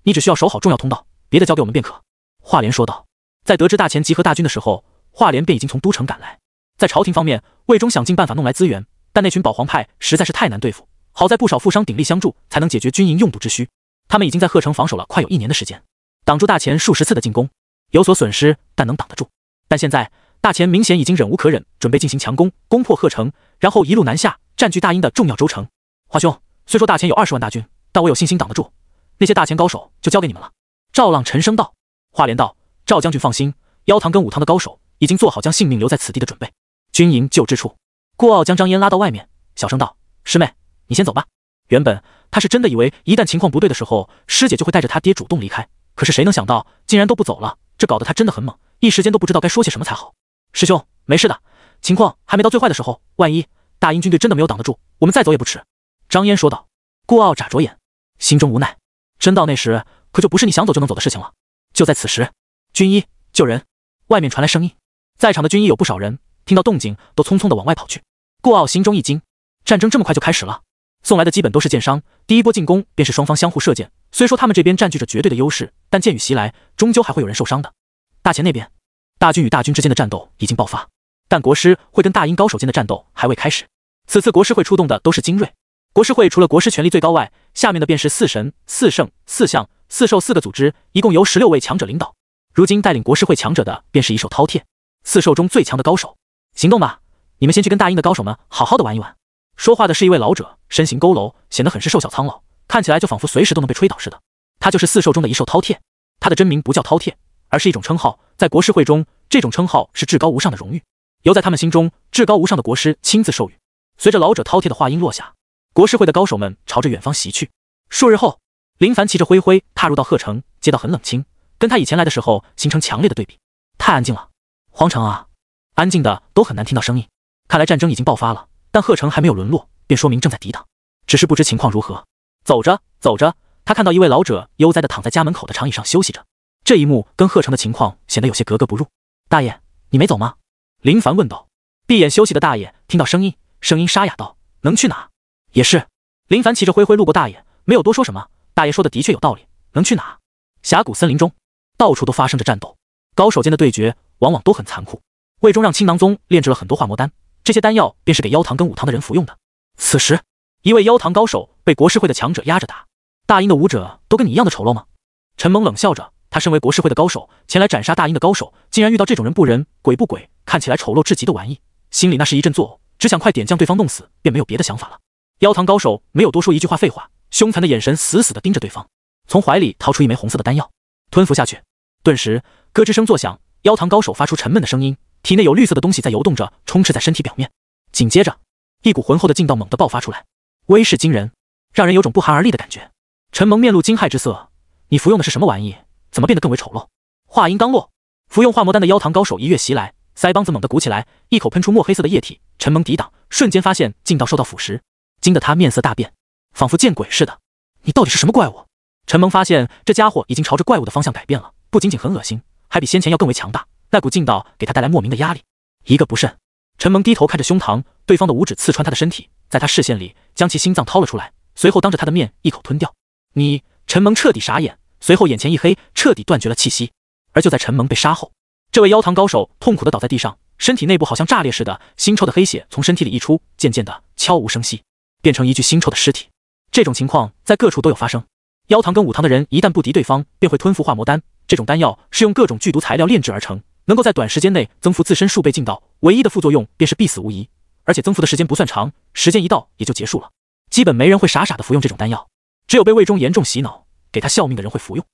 你只需要守好重要通道，别的交给我们便可。华莲说道。在得知大前集合大军的时候，华莲便已经从都城赶来。在朝廷方面，魏忠想尽办法弄来资源，但那群保皇派实在是太难对付，好在不少富商鼎力相助，才能解决军营用度之需。他们已经在鹤城防守了快有1年的时间，挡住大前数十次的进攻，有所损失，但能挡得住。但现在大前明显已经忍无可忍，准备进行强攻，攻破鹤城，然后一路南下，占据大殷的重要州城。华兄，虽说大前有20万大军，但我有信心挡得住，那些大前高手就交给你们了。赵浪沉声道。华莲道。赵将军放心，妖堂跟武堂的高手已经做好将性命留在此地的准备。军营就职处，顾傲将张嫣拉到外面，小声道：“师妹，你先走吧。”原本他是真的以为一旦情况不对的时候，师姐就会带着他爹主动离开，可是谁能想到竟然都不走了，这搞得他真的很懵，一时间都不知道该说些什么才好。师兄，没事的，情况还没到最坏的时候，万一大殷军队真的没有挡得住，我们再走也不迟。张嫣说道。顾傲眨着眼，心中无奈，真到那时，可就不是你想走就能走的事情了。就在此时，军医救人！外面传来声音，在场的军医有不少人听到动静，都匆匆地往外跑去。顾傲心中一惊，战争这么快就开始了？送来的基本都是箭伤，第一波进攻便是双方相互射箭。虽说他们这边占据着绝对的优势，但箭雨袭来，终究还会有人受伤的。大前那边，大军与大军之间的战斗已经爆发，但国师会跟大殷高手间的战斗还未开始。此次国师会出动的都是精锐。国师会除了国师权力最高外，下面的便是4神、4圣、4象、4兽4个组织，一共由16位强者领导。如今带领国师会强者的便是一兽饕餮，4兽中最强的高手。行动吧，你们先去跟大殷的高手们好好的玩一玩。说话的是一位老者，身形佝偻，显得很是瘦小苍老，看起来就仿佛随时都能被吹倒似的。他就是4兽中的一兽饕餮，他的真名不叫饕餮，而是一种称号，在国师会中，这种称号是至高无上的荣誉，由在他们心中至高无上的国师亲自授予。随着老者饕餮的话音落下，国师会的高手们朝着远方袭去。数日后，林凡骑着灰灰踏入到鹤城，街道很冷清，跟他以前来的时候形成强烈的对比。太安静了，皇城啊，安静的都很难听到声音。看来战争已经爆发了，但鹤城还没有沦落，便说明正在抵挡，只是不知情况如何。走着走着，他看到一位老者悠哉地躺在家门口的长椅上休息着，这一幕跟鹤城的情况显得有些格格不入。大爷，你没走吗？林凡问道。闭眼休息的大爷听到声音沙哑道：“能去哪？”也是。林凡骑着灰灰路过大爷，没有多说什么。大爷说的的确有道理，能去哪？峡谷森林中，到处都发生着战斗，高手间的对决往往都很残酷。魏忠让青囊宗炼制了很多化魔丹，这些丹药便是给妖堂跟武堂的人服用的。此时，一位妖堂高手被国师会的强者压着打。大殷的武者都跟你一样的丑陋吗？陈蒙冷笑着，他身为国师会的高手，前来斩杀大殷的高手，竟然遇到这种人不人鬼不鬼，看起来丑陋至极的玩意，心里那是一阵作呕，只想快点将对方弄死，便没有别的想法了。妖堂高手没有多说一句话废话，凶残的眼神死死地盯着对方，从怀里掏出一枚红色的丹药，吞服下去。顿时，咯吱声作响，妖堂高手发出沉闷的声音，体内有绿色的东西在游动着，充斥在身体表面。紧接着，一股浑厚的劲道猛地爆发出来，威势惊人，让人有种不寒而栗的感觉。陈蒙面露惊骇之色，你服用的是什么玩意？怎么变得更为丑陋？话音刚落，服用化魔丹的妖堂高手一跃袭来，腮帮子猛地鼓起来，一口喷出墨黑色的液体。陈蒙抵挡，瞬间发现劲道受到腐蚀，惊得他面色大变，仿佛见鬼似的。你到底是什么怪物？陈蒙发现这家伙已经朝着怪物的方向改变了，不仅仅很恶心，还比先前要更为强大。那股劲道给他带来莫名的压力，一个不慎，陈蒙低头看着胸膛，对方的五指刺穿他的身体，在他视线里将其心脏掏了出来，随后当着他的面一口吞掉。你，陈蒙彻底傻眼，随后眼前一黑，彻底断绝了气息。而就在陈蒙被杀后，这位妖堂高手痛苦地倒在地上，身体内部好像炸裂似的，腥臭的黑血从身体里溢出，渐渐的悄无声息，变成一具腥臭的尸体。这种情况在各处都有发生，妖堂跟武堂的人一旦不敌对方，便会吞服化魔丹。这种丹药是用各种剧毒材料炼制而成，能够在短时间内增幅自身数倍劲道，唯一的副作用便是必死无疑，而且增幅的时间不算长，时间一到也就结束了。基本没人会傻傻的服用这种丹药，只有被魏忠严重洗脑给他效命的人会服用。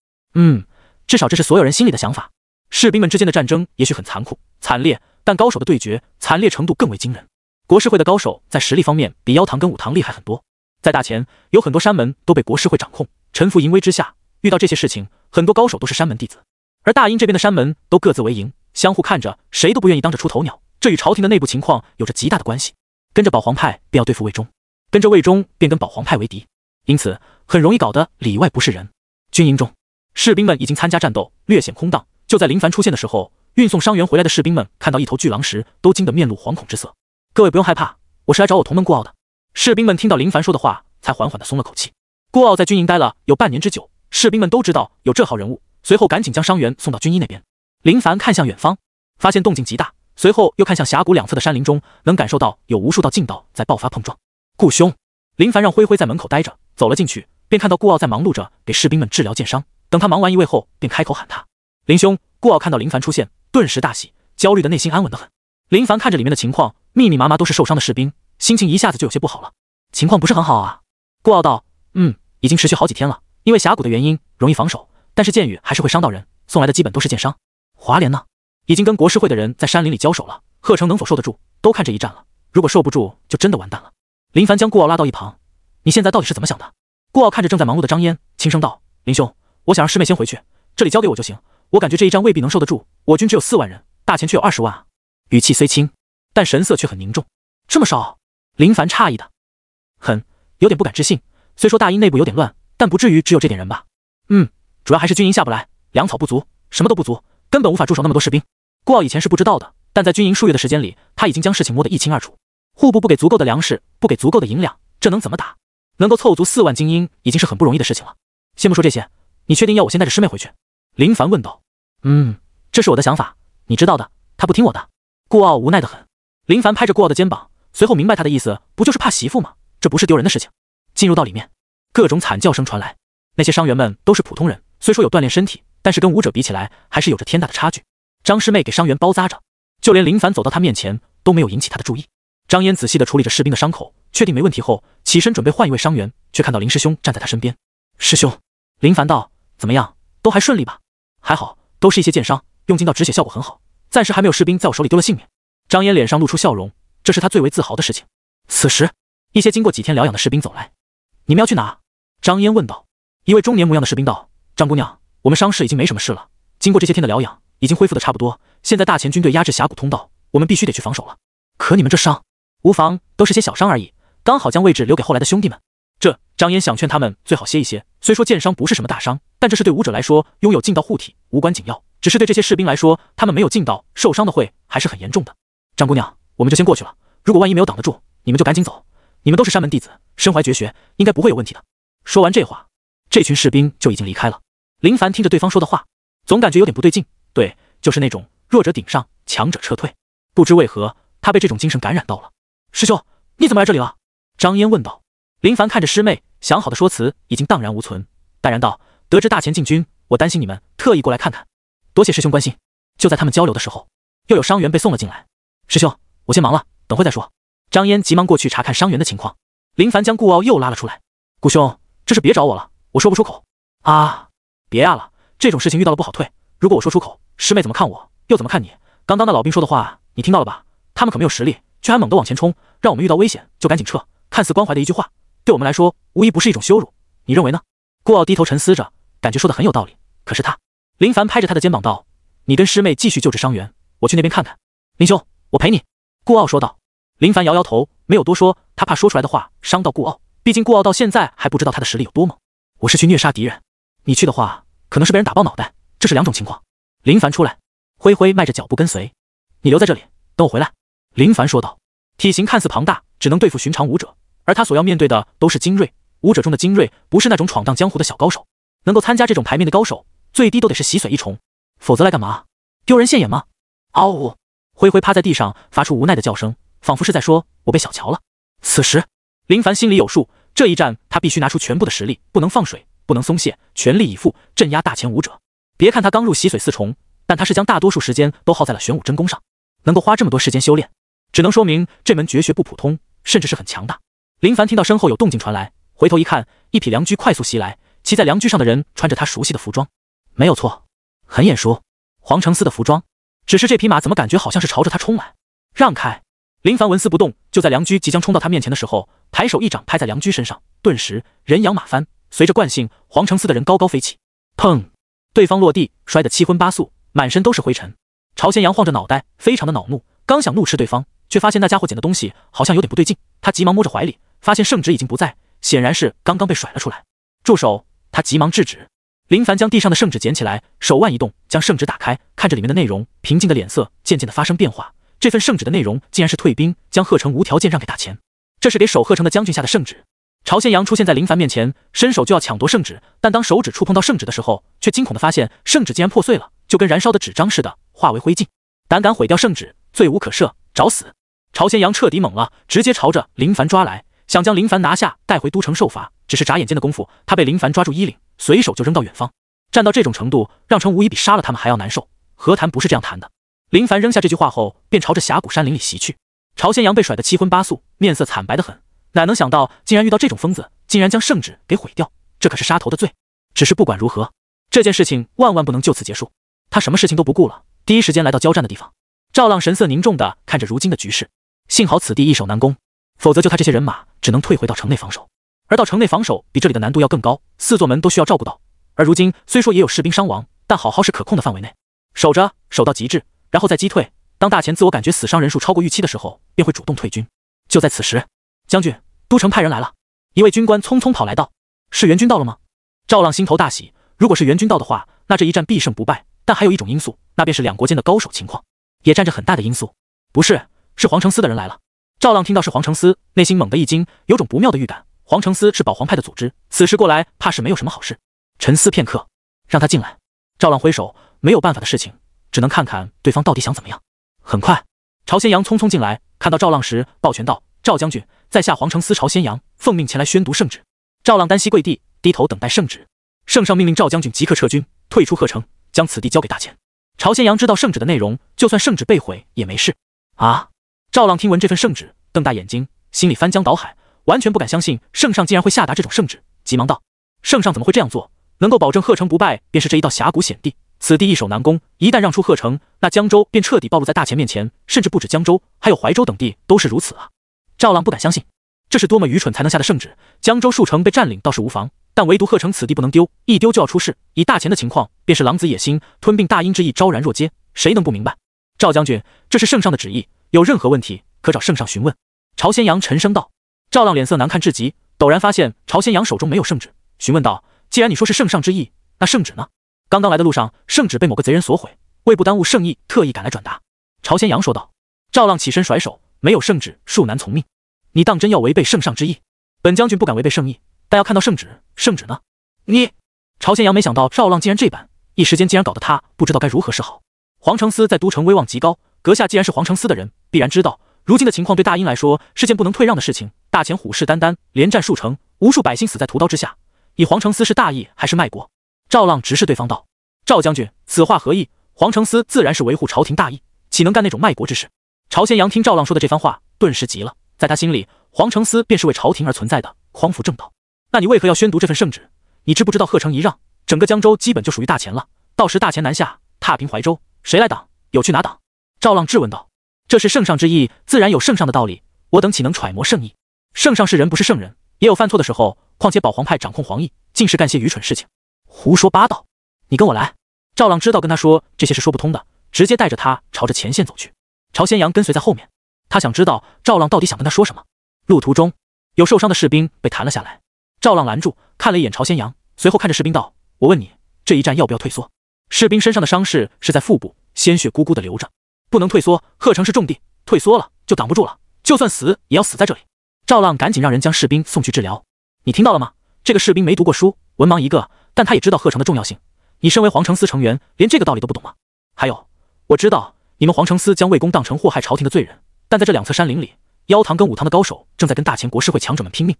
至少这是所有人心里的想法。士兵们之间的战争也许很残酷惨烈，但高手的对决惨烈程度更为惊人。国师会的高手在实力方面比妖堂跟武堂厉害很多，在大前有很多山门都被国师会掌控，臣服淫威之下。遇到这些事情，很多高手都是山门弟子，而大殷这边的山门都各自为营，相互看着，谁都不愿意当着出头鸟，这与朝廷的内部情况有着极大的关系。跟着保皇派便要对付魏忠，跟着魏忠便跟保皇派为敌，因此很容易搞得里外不是人。军营中，士兵们已经参加战斗，略显空荡。就在林凡出现的时候，运送伤员回来的士兵们看到一头巨狼时，都惊得面露惶恐之色。各位不用害怕，我是来找我同门顾傲的。士兵们听到林凡说的话，才缓缓地松了口气。顾傲在军营待了有半年之久，士兵们都知道有这号人物，随后赶紧将伤员送到军医那边。林凡看向远方，发现动静极大，随后又看向峡谷两侧的山林中，能感受到有无数道劲道在爆发碰撞。顾兄，林凡让灰灰在门口待着，走了进去，便看到顾傲在忙碌着给士兵们治疗剑伤。等他忙完一位后，便开口喊他：“林兄！”顾傲看到林凡出现，顿时大喜，焦虑的内心安稳得很。林凡看着里面的情况，密密麻麻都是受伤的士兵，心情一下子就有些不好了。情况不是很好啊。顾傲道：“已经持续好几天了，因为峡谷的原因，容易防守，但是剑雨还是会伤到人，送来的基本都是剑伤。华莲呢？已经跟国师会的人在山林里交手了，贺成能否受得住，都看这一战了。如果受不住，就真的完蛋了。”林凡将顾傲拉到一旁：“你现在到底是怎么想的？”顾傲看着正在忙碌的张嫣，轻声道：“林兄，我想让师妹先回去，这里交给我就行。我感觉这一战未必能受得住，我军只有4万人，大前却有20万啊。”语气虽轻，但神色却很凝重。这么少？林凡诧异的很，有点不敢置信。虽说大阴内部有点乱，但不至于只有这点人吧？主要还是军营下不来，粮草不足，什么都不足，根本无法驻守那么多士兵。顾傲以前是不知道的，但在军营数月的时间里，他已经将事情摸得一清二楚。户部不给足够的粮食，不给足够的银两，这能怎么打？能够凑足4万精英，已经是很不容易的事情了。先不说这些，你确定要我先带着师妹回去？林凡问道。这是我的想法，你知道的，他不听我的。顾傲无奈得很。林凡拍着顾傲的肩膀，随后明白他的意思，不就是怕媳妇吗？这不是丢人的事情。进入到里面，各种惨叫声传来。那些伤员们都是普通人，虽说有锻炼身体，但是跟武者比起来，还是有着天大的差距。张师妹给伤员包扎着，就连林凡走到她面前都没有引起她的注意。张嫣仔细地处理着士兵的伤口，确定没问题后，起身准备换一位伤员，却看到林师兄站在他身边。师兄，林凡道：“怎么样，都还顺利吧？”还好，都是一些剑伤，用劲到止血效果很好，暂时还没有士兵在我手里丢了性命。张嫣脸上露出笑容，这是他最为自豪的事情。此时，一些经过几天疗养的士兵走来。“你们要去哪？”张嫣问道。一位中年模样的士兵道：“张姑娘，我们伤势已经没什么事了，经过这些天的疗养，已经恢复的差不多。现在大前军队压制峡谷通道，我们必须得去防守了。可你们这伤……”“无妨，都是些小伤而已，刚好将位置留给后来的兄弟们。”张嫣想劝他们最好歇一歇，虽说剑伤不是什么大伤，但这是对武者来说，拥有劲道护体无关紧要，只是对这些士兵来说，他们没有劲道，受伤的会还是很严重的。张姑娘，我们就先过去了，如果万一没有挡得住，你们就赶紧走。你们都是山门弟子，身怀绝学，应该不会有问题的。说完这话，这群士兵就已经离开了。林凡听着对方说的话，总感觉有点不对劲。对，就是那种弱者顶上，强者撤退。不知为何，他被这种精神感染到了。师兄，你怎么来这里了？张嫣问道。林凡看着师妹，想好的说辞已经荡然无存，淡然道：“得知大前进军，我担心你们，特意过来看看。多谢师兄关心。”就在他们交流的时候，又有伤员被送了进来。师兄，我先忙了，等会再说。张嫣急忙过去查看伤员的情况。林凡将顾傲又拉了出来。顾兄，这是别找我了，我说不出口。啊，别呀了，这种事情遇到了不好退。如果我说出口，师妹怎么看我，又怎么看你？刚刚那老兵说的话，你听到了吧？他们可没有实力，却还猛地往前冲，让我们遇到危险就赶紧撤。看似关怀的一句话，对我们来说，无疑不是一种羞辱。你认为呢？顾傲低头沉思着，感觉说的很有道理。可是他……林凡拍着他的肩膀道：“你跟师妹继续救治伤员，我去那边看看。”林兄，我陪你。”顾傲说道。林凡摇摇头，没有多说，他怕说出来的话伤到顾傲，毕竟顾傲到现在还不知道他的实力有多猛。我是去虐杀敌人，你去的话，可能是被人打爆脑袋，这是2种情况。林凡出来，灰灰迈着脚步跟随。你留在这里，等我回来。林凡说道。体型看似庞大，只能对付寻常武者，而他所要面对的都是精锐。武者中的精锐，不是那种闯荡江湖的小高手，能够参加这种排面的高手，最低都得是洗髓一重，否则来干嘛？丢人现眼吗？嗷呜！灰灰趴在地上，发出无奈的叫声，仿佛是在说：“我被小瞧了。”此时，林凡心里有数，这一战他必须拿出全部的实力，不能放水，不能松懈，全力以赴镇压大前武者。别看他刚入洗髓4重，但他是将大多数时间都耗在了玄武真功上，能够花这么多时间修炼，只能说明这门绝学不普通，甚至是很强大。林凡听到身后有动静传来，回头一看，一匹良驹快速袭来，骑在良驹上的人穿着他熟悉的服装，没有错，很眼熟，黄承思的服装。只是这匹马怎么感觉好像是朝着他冲来？让开！林凡纹丝不动，就在良驹即将冲到他面前的时候，抬手一掌拍在良驹身上，顿时人仰马翻，随着惯性，黄承思的人高高飞起，砰！对方落地，摔得七荤八素，满身都是灰尘。朝鲜阳晃着脑袋，非常的恼怒，刚想怒斥对方，却发现那家伙捡的东西好像有点不对劲，他急忙摸着怀里，发现圣旨已经不在，显然是刚刚被甩了出来。住手！他急忙制止。林凡将地上的圣旨捡起来，手腕一动，将圣旨打开，看着里面的内容，平静的脸色渐渐的发生变化，这份圣旨的内容竟然是退兵，将贺成无条件让给大钱。这是给守贺城的将军下的圣旨。朝鲜阳出现在林凡面前，伸手就要抢夺圣旨，但当手指触碰到圣旨的时候，却惊恐地发现圣旨竟然破碎了，就跟燃烧的纸张似的，化为灰烬。胆敢毁掉圣旨，罪无可赦，找死！朝鲜阳彻底懵了，直接朝着林凡抓来，想将林凡拿下，带回都城受罚。只是眨眼间的功夫，他被林凡抓住衣领，随手就扔到远方。战到这种程度，让程无疑比杀了他们还要难受。和谈不是这样谈的。林凡扔下这句话后，便朝着峡谷山林里袭去。朝鲜阳被甩得七荤八素，面色惨白得很，哪能想到竟然遇到这种疯子，竟然将圣旨给毁掉，这可是杀头的罪。只是不管如何，这件事情万万不能就此结束。他什么事情都不顾了，第一时间来到交战的地方。赵浪神色凝重地看着如今的局势，幸好此地易守难攻，否则就他这些人马只能退回到城内防守。而到城内防守比这里的难度要更高，四座门都需要照顾到。而如今虽说也有士兵伤亡，但好好是可控的范围内，守着，守到极致，然后再击退。当大前自我感觉死伤人数超过预期的时候，便会主动退军。就在此时，将军，都城派人来了。一位军官匆匆跑来道：“是援军到了吗？”赵浪心头大喜，如果是援军到的话，那这一战必胜不败。但还有一种因素，那便是两国间的高手情况，也占着很大的因素。不是，是皇城司的人来了。赵浪听到是皇城司，内心猛地一惊，有种不妙的预感。皇城司是保皇派的组织，此时过来怕是没有什么好事。沉思片刻，让他进来。赵浪挥手，没有办法的事情，只能看看对方到底想怎么样。很快，朝鲜阳匆匆进来，看到赵浪时抱拳道：“赵将军，在下皇城司朝鲜阳，奉命前来宣读圣旨。”赵浪单膝跪地，低头等待圣旨。圣上命令赵将军即刻撤军，退出贺城，将此地交给大钱。朝鲜阳知道圣旨的内容，就算圣旨被毁也没事。啊！赵浪听闻这份圣旨，瞪大眼睛，心里翻江倒海，完全不敢相信圣上竟然会下达这种圣旨，急忙道：“圣上怎么会这样做？能够保证贺城不败，便是这一道峡谷险地。此地易守难攻，一旦让出贺城，那江州便彻底暴露在大钱面前，甚至不止江州，还有怀州等地都是如此啊！”赵浪不敢相信，这是多么愚蠢才能下的圣旨。江州数城被占领倒是无妨，但唯独贺城此地不能丢，一丢就要出事。以大钱的情况，便是狼子野心，吞并大殷之意昭然若揭，谁能不明白？赵将军，这是圣上的旨意，有任何问题可找圣上询问。朝鲜阳沉声道。赵浪脸色难看至极，陡然发现朝鲜阳手中没有圣旨，询问道：“既然你说是圣上之意，那圣旨呢？”刚刚来的路上，圣旨被某个贼人所毁，为不耽误圣意，特意赶来转达。朝鲜阳说道。赵浪起身甩手：“没有圣旨，恕难从命。你当真要违背圣上之意？本将军不敢违背圣意，但要看到圣旨，圣旨呢？”你……朝鲜阳没想到赵浪竟然这般，一时间竟然搞得他不知道该如何是好。皇城司在都城威望极高，阁下既然是皇城司的人，必然知道，如今的情况对大殷来说是件不能退让的事情。大钱虎视眈眈，连战数城，无数百姓死在屠刀之下。以皇城司是大义还是卖国？赵浪直视对方道：“赵将军，此话何意？皇城司自然是维护朝廷大义，岂能干那种卖国之事？”朝鲜阳听赵浪说的这番话，顿时急了。在他心里，皇城司便是为朝廷而存在的，匡扶正道。那你为何要宣读这份圣旨？你知不知道贺城一让，整个江州基本就属于大钱了，到时大钱南下，踏平怀州，谁来挡？有去哪挡？赵浪质问道。这是圣上之意，自然有圣上的道理，我等岂能揣摩圣意？圣上是人不是圣人，也有犯错的时候，况且保皇派掌控皇义，尽是干些愚蠢事情。胡说八道！你跟我来。赵浪知道跟他说这些是说不通的，直接带着他朝着前线走去。朝鲜阳跟随在后面，他想知道赵浪到底想跟他说什么。路途中，有受伤的士兵被弹了下来，赵浪拦住，看了一眼朝鲜阳，随后看着士兵道：“我问你，这一战要不要退缩？”士兵身上的伤势是在腹部，鲜血咕咕的流着，不能退缩。贺城是重地，退缩了就挡不住了，就算死也要死在这里。赵浪赶紧让人将士兵送去治疗。你听到了吗？这个士兵没读过书，文盲一个，但他也知道贺城的重要性。你身为皇城司成员，连这个道理都不懂吗？还有，我知道你们皇城司将魏公当成祸害朝廷的罪人，但在这两侧山林里，妖堂跟武堂的高手正在跟大钱国师会强者们拼命，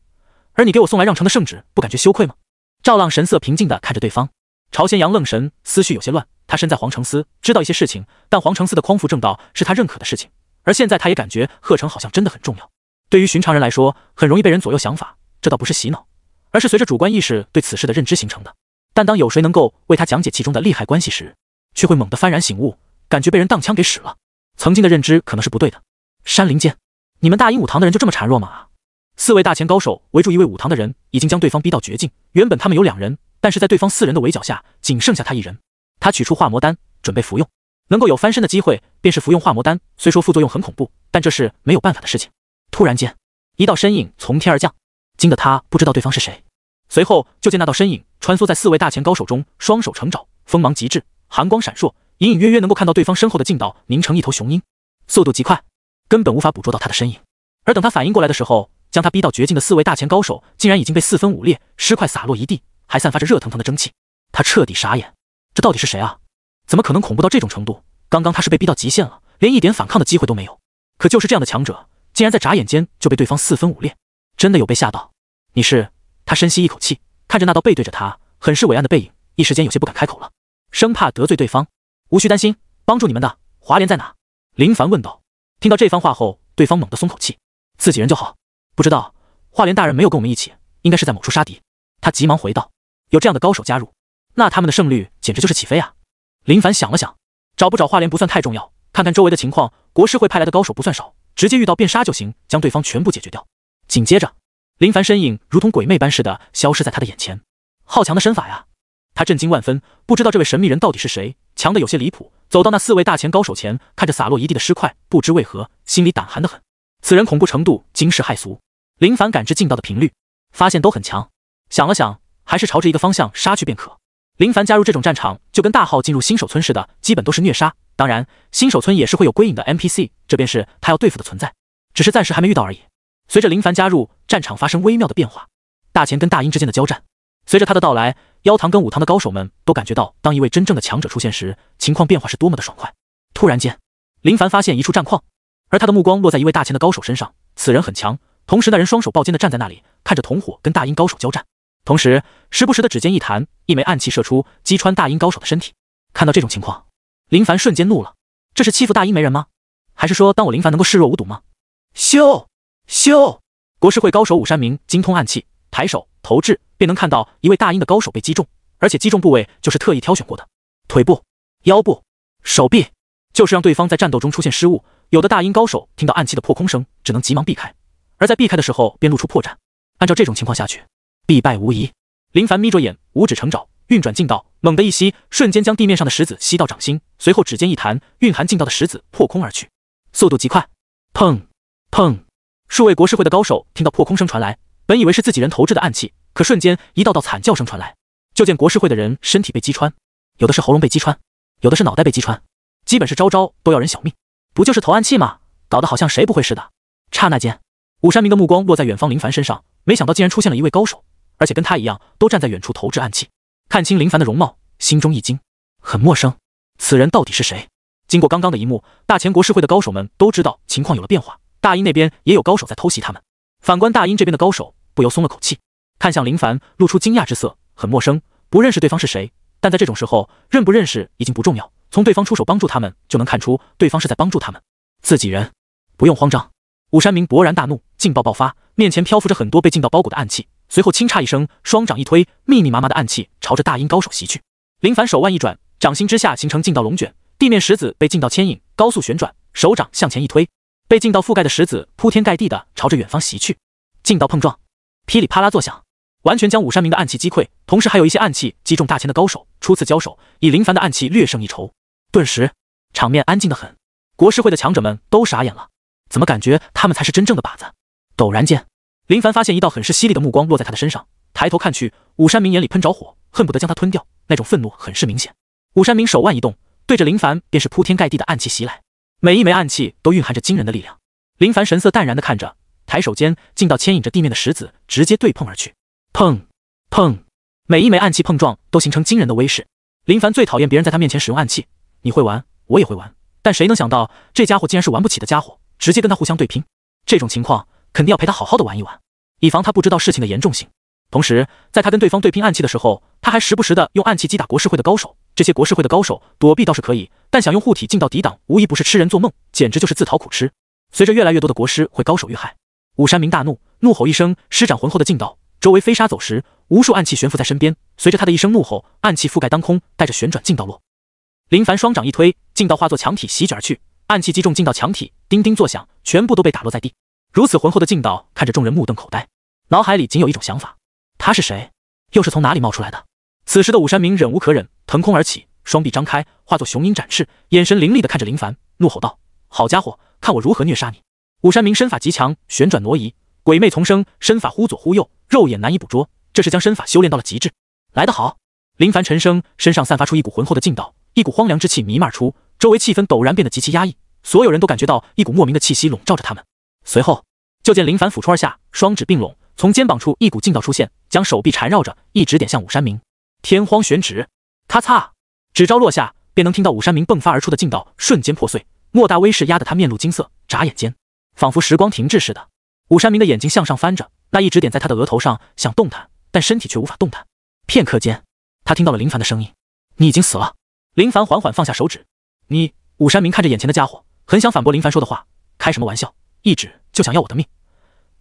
而你给我送来让城的圣旨，不感觉羞愧吗？赵浪神色平静地看着对方。朝鲜阳愣神，思绪有些乱。他身在皇城司，知道一些事情，但皇城司的匡扶正道是他认可的事情，而现在他也感觉贺城好像真的很重要。对于寻常人来说，很容易被人左右想法，这倒不是洗脑，而是随着主观意识对此事的认知形成的。但当有谁能够为他讲解其中的利害关系时，却会猛地幡然醒悟，感觉被人当枪给使了。曾经的认知可能是不对的。山林间，你们大殷武堂的人就这么孱弱吗？4位大钱高手围住一位武堂的人，已经将对方逼到绝境。原本他们有2人，但是在对方4人的围剿下，仅剩下他1人。他取出化魔丹，准备服用。能够有翻身的机会，便是服用化魔丹。虽说副作用很恐怖，但这是没有办法的事情。突然间，一道身影从天而降，惊得他不知道对方是谁。随后就见那道身影穿梭在4位大钱高手中，双手成爪，锋芒极致，寒光闪烁，隐隐约约能够看到对方身后的劲道凝成一头雄鹰。速度极快，根本无法捕捉到他的身影。而等他反应过来的时候，将他逼到绝境的4位大前高手竟然已经被4分5裂，尸块洒落一地，还散发着热腾腾的蒸汽。他彻底傻眼，这到底是谁啊？怎么可能恐怖到这种程度？刚刚他是被逼到极限了，连一点反抗的机会都没有。可就是这样的强者，竟然在眨眼间就被对方4分5裂，真的有被吓到。你是？他深吸一口气，看着那道背对着他很是伟岸的背影，一时间有些不敢开口了，生怕得罪对方。无需担心，帮助你们的华莲在哪？林凡问道。听到这番话后，对方猛地松口气，自己人就好。不知道，华莲大人没有跟我们一起，应该是在某处杀敌。他急忙回道。有这样的高手加入，那他们的胜率简直就是起飞啊！林凡想了想，找不找华莲不算太重要，看看周围的情况，国师会派来的高手不算少，直接遇到便杀就行，将对方全部解决掉。紧接着，林凡身影如同鬼魅般似的消失在他的眼前。好强的身法呀！他震惊万分，不知道这位神秘人到底是谁，强得有些离谱。走到那4位大前高手前，看着洒落一地的尸块，不知为何心里胆寒得很。此人恐怖程度惊世骇俗。林凡感知劲道的频率，发现都很强。想了想，还是朝着一个方向杀去便可。林凡加入这种战场，就跟大号进入新手村似的，基本都是虐杀。当然，新手村也是会有归隐的 NPC， 这便是他要对付的存在，只是暂时还没遇到而已。随着林凡加入，战场发生微妙的变化。大前跟大鹰之间的交战，随着他的到来，妖堂跟武堂的高手们都感觉到，当一位真正的强者出现时，情况变化是多么的爽快。突然间，林凡发现一处战况，而他的目光落在一位大前的高手身上，此人很强。同时那人双手抱肩的站在那里，看着同伙跟大鹰高手交战，同时时不时的指尖一弹，一枚暗器射出，击穿大鹰高手的身体。看到这种情况，林凡瞬间怒了，这是欺负大鹰没人吗？还是说当我林凡能够视若无睹吗？咻！国师会高手武山明精通暗器，抬手投掷便能看到一位大鹰的高手被击中，而且击中部位就是特意挑选过的，腿部、腰部、手臂，就是让对方在战斗中出现失误。有的大鹰高手听到暗器的破空声，只能急忙避开，而在避开的时候便露出破绽。按照这种情况下去，必败无疑。林凡眯着眼，五指成爪，运转劲道，猛地一吸，瞬间将地面上的石子吸到掌心，随后指尖一弹，蕴含劲道的石子破空而去，速度极快。砰砰！数位国师会的高手听到破空声传来，本以为是自己人投掷的暗器，可瞬间一道道惨叫声传来，就见国师会的人身体被击穿，有的是喉咙被击穿，有的是脑袋被击穿，基本是招招都要人小命。不就是投暗器吗？搞得好像谁不会似的。刹那间，武山明的目光落在远方林凡身上，没想到竟然出现了一位高手，而且跟他一样都站在远处投掷暗器。看清林凡的容貌，心中一惊，很陌生，此人到底是谁？经过刚刚的一幕，大前国师会的高手们都知道情况有了变化，大鹰那边也有高手在偷袭他们。反观大鹰这边的高手不由松了口气，看向林凡，露出惊讶之色。很陌生，不认识对方是谁，但在这种时候，认不认识已经不重要，从对方出手帮助他们就能看出对方是在帮助他们。自己人，不用慌张。武山明勃然大怒，劲爆爆发，面前漂浮着很多被劲道包裹的暗器，随后轻嚓一声，双掌一推，密密麻麻的暗器朝着大鹰高手袭去。林凡手腕一转，掌心之下形成劲道龙卷，地面石子被劲道牵引，高速旋转，手掌向前一推，被劲道覆盖的石子铺天盖地的朝着远方袭去。劲道碰撞，噼里啪啦作响，完全将武山明的暗器击溃，同时还有一些暗器击中大前的高手。初次交手，以林凡的暗器略胜一筹，顿时场面安静得很。国师会的强者们都傻眼了，怎么感觉他们才是真正的靶子？陡然间，林凡发现一道很是犀利的目光落在他的身上，抬头看去，武山明眼里喷着火，恨不得将他吞掉，那种愤怒很是明显。武山明手腕一动，对着林凡便是铺天盖地的暗器袭来，每一枚暗器都蕴含着惊人的力量。林凡神色淡然地看着，抬手间劲道牵引着地面的石子直接对碰而去，砰砰，每一枚暗器碰撞都形成惊人的威势。林凡最讨厌别人在他面前使用暗器，你会玩，我也会玩，但谁能想到这家伙竟然是玩不起的家伙，直接跟他互相对拼。这种情况肯定要陪他好好的玩一玩，以防他不知道事情的严重性。同时，在他跟对方对拼暗器的时候，他还时不时的用暗器击打国师会的高手。这些国师会的高手躲避倒是可以，但想用护体劲道抵挡，无疑不是痴人做梦，简直就是自讨苦吃。随着越来越多的国师会高手遇害，武山明大怒，怒吼一声，施展浑厚的劲道，周围飞沙走石，无数暗器悬浮在身边。随着他的一声怒吼，暗器覆盖当空，带着旋转劲道落。林凡双掌一推，劲道化作墙体席卷而去，暗器击中劲道墙体，叮叮作响，全部都被打落在地。如此浑厚的劲道，看着众人目瞪口呆，脑海里仅有一种想法：他是谁？又是从哪里冒出来的？此时的武山明忍无可忍，腾空而起，双臂张开，化作雄鹰展翅，眼神凌厉地看着林凡，怒吼道：好家伙，看我如何虐杀你！武山明身法极强，旋转挪移，鬼魅丛生，身法忽左忽右，肉眼难以捕捉，这是将身法修炼到了极致。来得好！林凡沉声，身上散发出一股浑厚的劲道，一股荒凉之气弥漫而出，周围气氛陡然变得极其压抑。所有人都感觉到一股莫名的气息笼罩着他们。随后，就见林凡俯冲而下，双指并拢，从肩膀处一股劲道出现，将手臂缠绕着，一指点向武山明。天荒玄指，咔嚓，指招落下，便能听到武山明迸发而出的劲道瞬间破碎。莫大威势压得他面露金色，眨眼间，仿佛时光停滞似的。武山明的眼睛向上翻着，那一指点在他的额头上，想动弹，但身体却无法动弹。片刻间，他听到了林凡的声音：“你已经死了。”林凡缓缓放下手指：“你……”武山明看着眼前的家伙，很想反驳林凡说的话：“开什么玩笑？一指就想要我的命？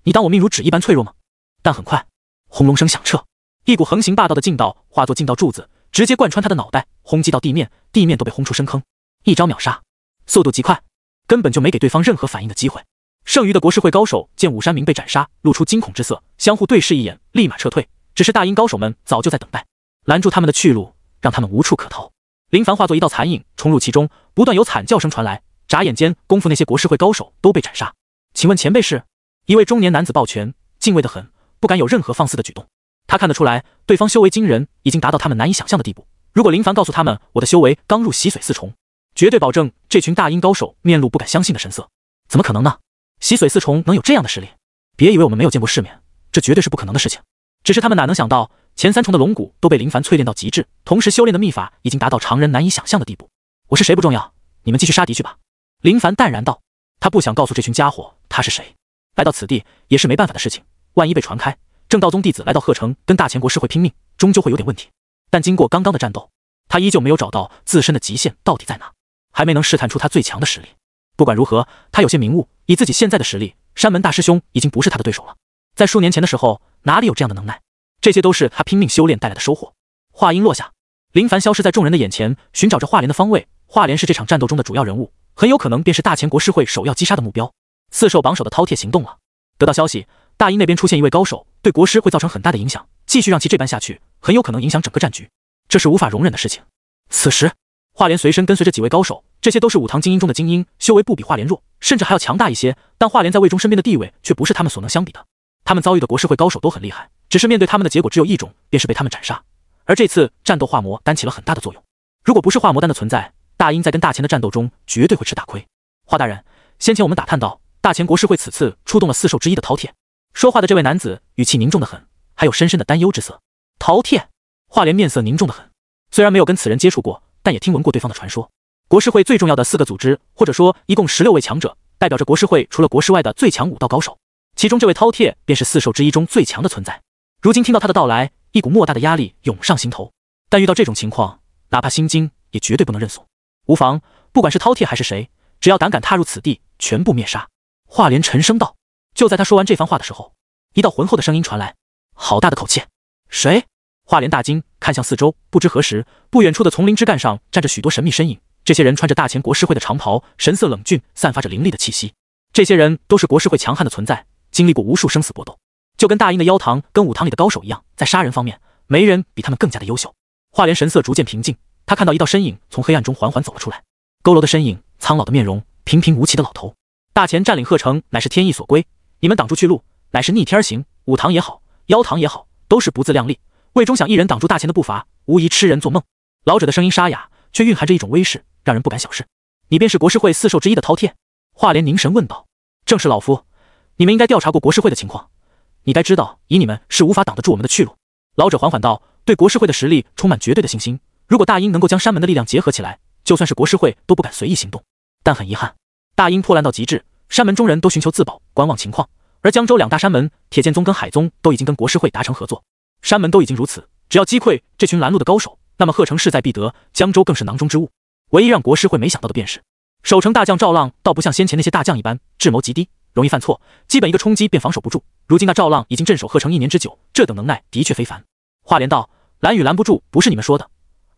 你当我命如纸一般脆弱吗？”但很快，轰隆声响彻，一股横行霸道的劲道化作劲道柱子，直接贯穿他的脑袋，轰击到地面，地面都被轰出深坑。一招秒杀，速度极快，根本就没给对方任何反应的机会。剩余的国师会高手见武山明被斩杀，露出惊恐之色，相互对视一眼，立马撤退。只是大阴高手们早就在等待，拦住他们的去路，让他们无处可逃。林凡化作一道残影冲入其中，不断有惨叫声传来。眨眼间，功夫那些国师会高手都被斩杀。请问前辈是？一位中年男子抱拳，敬畏得很，不敢有任何放肆的举动。他看得出来，对方修为惊人，已经达到他们难以想象的地步。如果林凡告诉他们我的修为刚入洗髓四重，绝对保证这群大阴高手面露不敢相信的神色。怎么可能呢？洗髓四重能有这样的实力？别以为我们没有见过世面，这绝对是不可能的事情。只是他们哪能想到，前3重的龙骨都被林凡淬炼到极致，同时修炼的秘法已经达到常人难以想象的地步。我是谁不重要，你们继续杀敌去吧。林凡淡然道，他不想告诉这群家伙他是谁。来到此地也是没办法的事情，万一被传开，正道宗弟子来到鹤城跟大前国师会拼命，终究会有点问题。但经过刚刚的战斗，他依旧没有找到自身的极限到底在哪，还没能试探出他最强的实力。不管如何，他有些明悟，以自己现在的实力，山门大师兄已经不是他的对手了。在数年前的时候，哪里有这样的能耐？这些都是他拼命修炼带来的收获。话音落下，林凡消失在众人的眼前，寻找着华莲的方位。华莲是这场战斗中的主要人物，很有可能便是大前国师会首要击杀的目标。四兽榜首的饕餮行动了，得到消息，大阴那边出现一位高手，对国师会造成很大的影响，继续让其这般下去，很有可能影响整个战局，这是无法容忍的事情。此时，华莲随身跟随着几位高手，这些都是武堂精英中的精英，修为不比华莲弱，甚至还要强大一些，但华莲在魏忠身边的地位却不是他们所能相比的。他们遭遇的国师会高手都很厉害，只是面对他们的结果只有一种，便是被他们斩杀。而这次战斗化魔丹起了很大的作用，如果不是化魔丹的存在，大阴在跟大前的战斗中绝对会吃大亏。华大人，先前我们打探到，大前国师会此次出动了4兽之一的饕餮。说话的这位男子语气凝重得很，还有深深的担忧之色。饕餮，华莲面色凝重得很，虽然没有跟此人接触过，但也听闻过对方的传说。国师会最重要的4个组织，或者说一共16位强者，代表着国师会除了国师外的最强武道高手。其中这位饕餮便是4兽之一中最强的存在。如今听到他的到来，一股莫大的压力涌上心头。但遇到这种情况，哪怕心惊也绝对不能认怂。无妨，不管是饕餮还是谁，只要胆敢踏入此地，全部灭杀。华莲沉声道。就在他说完这番话的时候，一道浑厚的声音传来：“好大的口气！”谁？华莲大惊，看向四周，不知何时，不远处的丛林枝干上站着许多神秘身影。这些人穿着大前国师会的长袍，神色冷峻，散发着凌厉的气息。这些人都是国师会强悍的存在，经历过无数生死搏斗，就跟大阴的妖堂跟武堂里的高手一样，在杀人方面，没人比他们更加的优秀。华莲神色逐渐平静，他看到一道身影从黑暗中缓缓走了出来，佝偻的身影，苍老的面容，平平无奇的老头。大前占领鹤城乃是天意所归，你们挡住去路，乃是逆天而行。武堂也好，妖堂也好，都是不自量力。魏忠想一人挡住大前的步伐，无疑痴人做梦。老者的声音沙哑，却蕴含着一种威势，让人不敢小视。你便是国师会4兽之一的饕餮？华莲凝神问道。正是老夫，你们应该调查过国师会的情况，你该知道，以你们是无法挡得住我们的去路。老者缓缓道，对国师会的实力充满绝对的信心。如果大阴能够将山门的力量结合起来，就算是国师会都不敢随意行动。但很遗憾，大阴破烂到极致，山门中人都寻求自保，观望情况。而江州2大山门铁剑宗跟海宗都已经跟国师会达成合作，山门都已经如此，只要击溃这群拦路的高手，那么鹤城势在必得，江州更是囊中之物。唯一让国师会没想到的便是，守城大将赵浪倒不像先前那些大将一般智谋极低，容易犯错，基本一个冲击便防守不住。如今那赵浪已经镇守鹤城1年之久，这等能耐的确非凡。华莲道，拦与拦不住不是你们说的，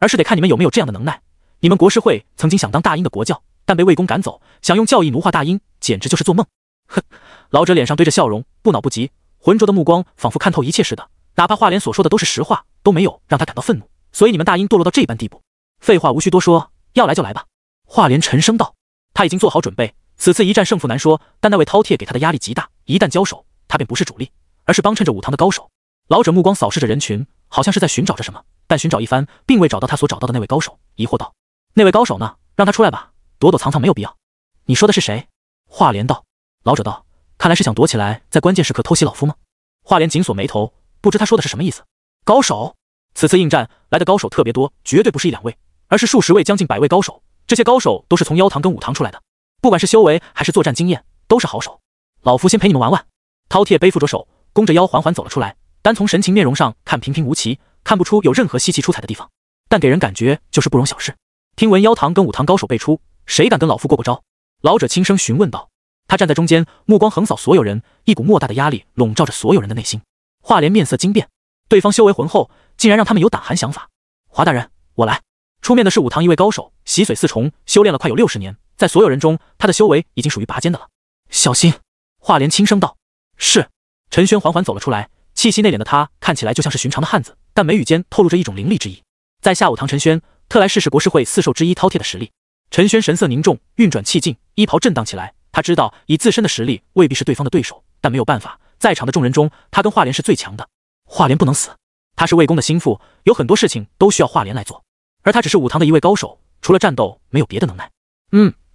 而是得看你们有没有这样的能耐。你们国师会曾经想当大阴的国教，但被魏公赶走，想用教义奴化大阴，简直就是做梦。哼！老者脸上堆着笑容，不恼不急，浑浊的目光仿佛看透一切似的。哪怕华莲所说的都是实话，都没有让他感到愤怒。所以你们大阴堕落到这般地步，废话无需多说，要来就来吧。华莲沉声道。他已经做好准备，此次一战胜负难说，但那位饕餮给他的压力极大，一旦交手，他便不是主力，而是帮衬着武堂的高手。老者目光扫视着人群，好像是在寻找着什么，但寻找一番，并未找到他所找到的那位高手，疑惑道：“那位高手呢？让他出来吧，躲躲藏藏没有必要。”你说的是谁？华莲道。老者道，看来是想躲起来，在关键时刻偷袭老夫吗？华莲紧锁眉头，不知他说的是什么意思。高手，此次应战来的高手特别多，绝对不是1、2位，而是数十位将近100位高手。这些高手都是从妖堂跟武堂出来的，不管是修为还是作战经验，都是好手。老夫先陪你们玩玩。饕餮背负着手，弓着腰缓缓走了出来，单从神情面容上看平平无奇，看不出有任何稀奇出彩的地方，但给人感觉就是不容小视。听闻妖堂跟武堂高手辈出，谁敢跟老夫过过招？老者轻声询问道。他站在中间，目光横扫所有人，一股莫大的压力笼罩着所有人的内心。华莲面色惊变，对方修为浑厚，竟然让他们有胆寒想法。华大人，我来。出面的是武堂一位高手，洗髓4重，修炼了快有60年，在所有人中，他的修为已经属于拔尖的了。小心！华莲轻声道。是。陈轩缓缓走了出来，气息内敛的他看起来就像是寻常的汉子，但眉宇间透露着一种凌厉之意。在下武堂陈轩，特来试试国师会4兽之一饕餮的实力。陈轩神色凝重，运转气劲，衣袍震荡起来。他知道以自身的实力未必是对方的对手，但没有办法，在场的众人中，他跟华莲是最强的。华莲不能死，他是魏公的心腹，有很多事情都需要华莲来做，而他只是武堂的一位高手，除了战斗没有别的能耐。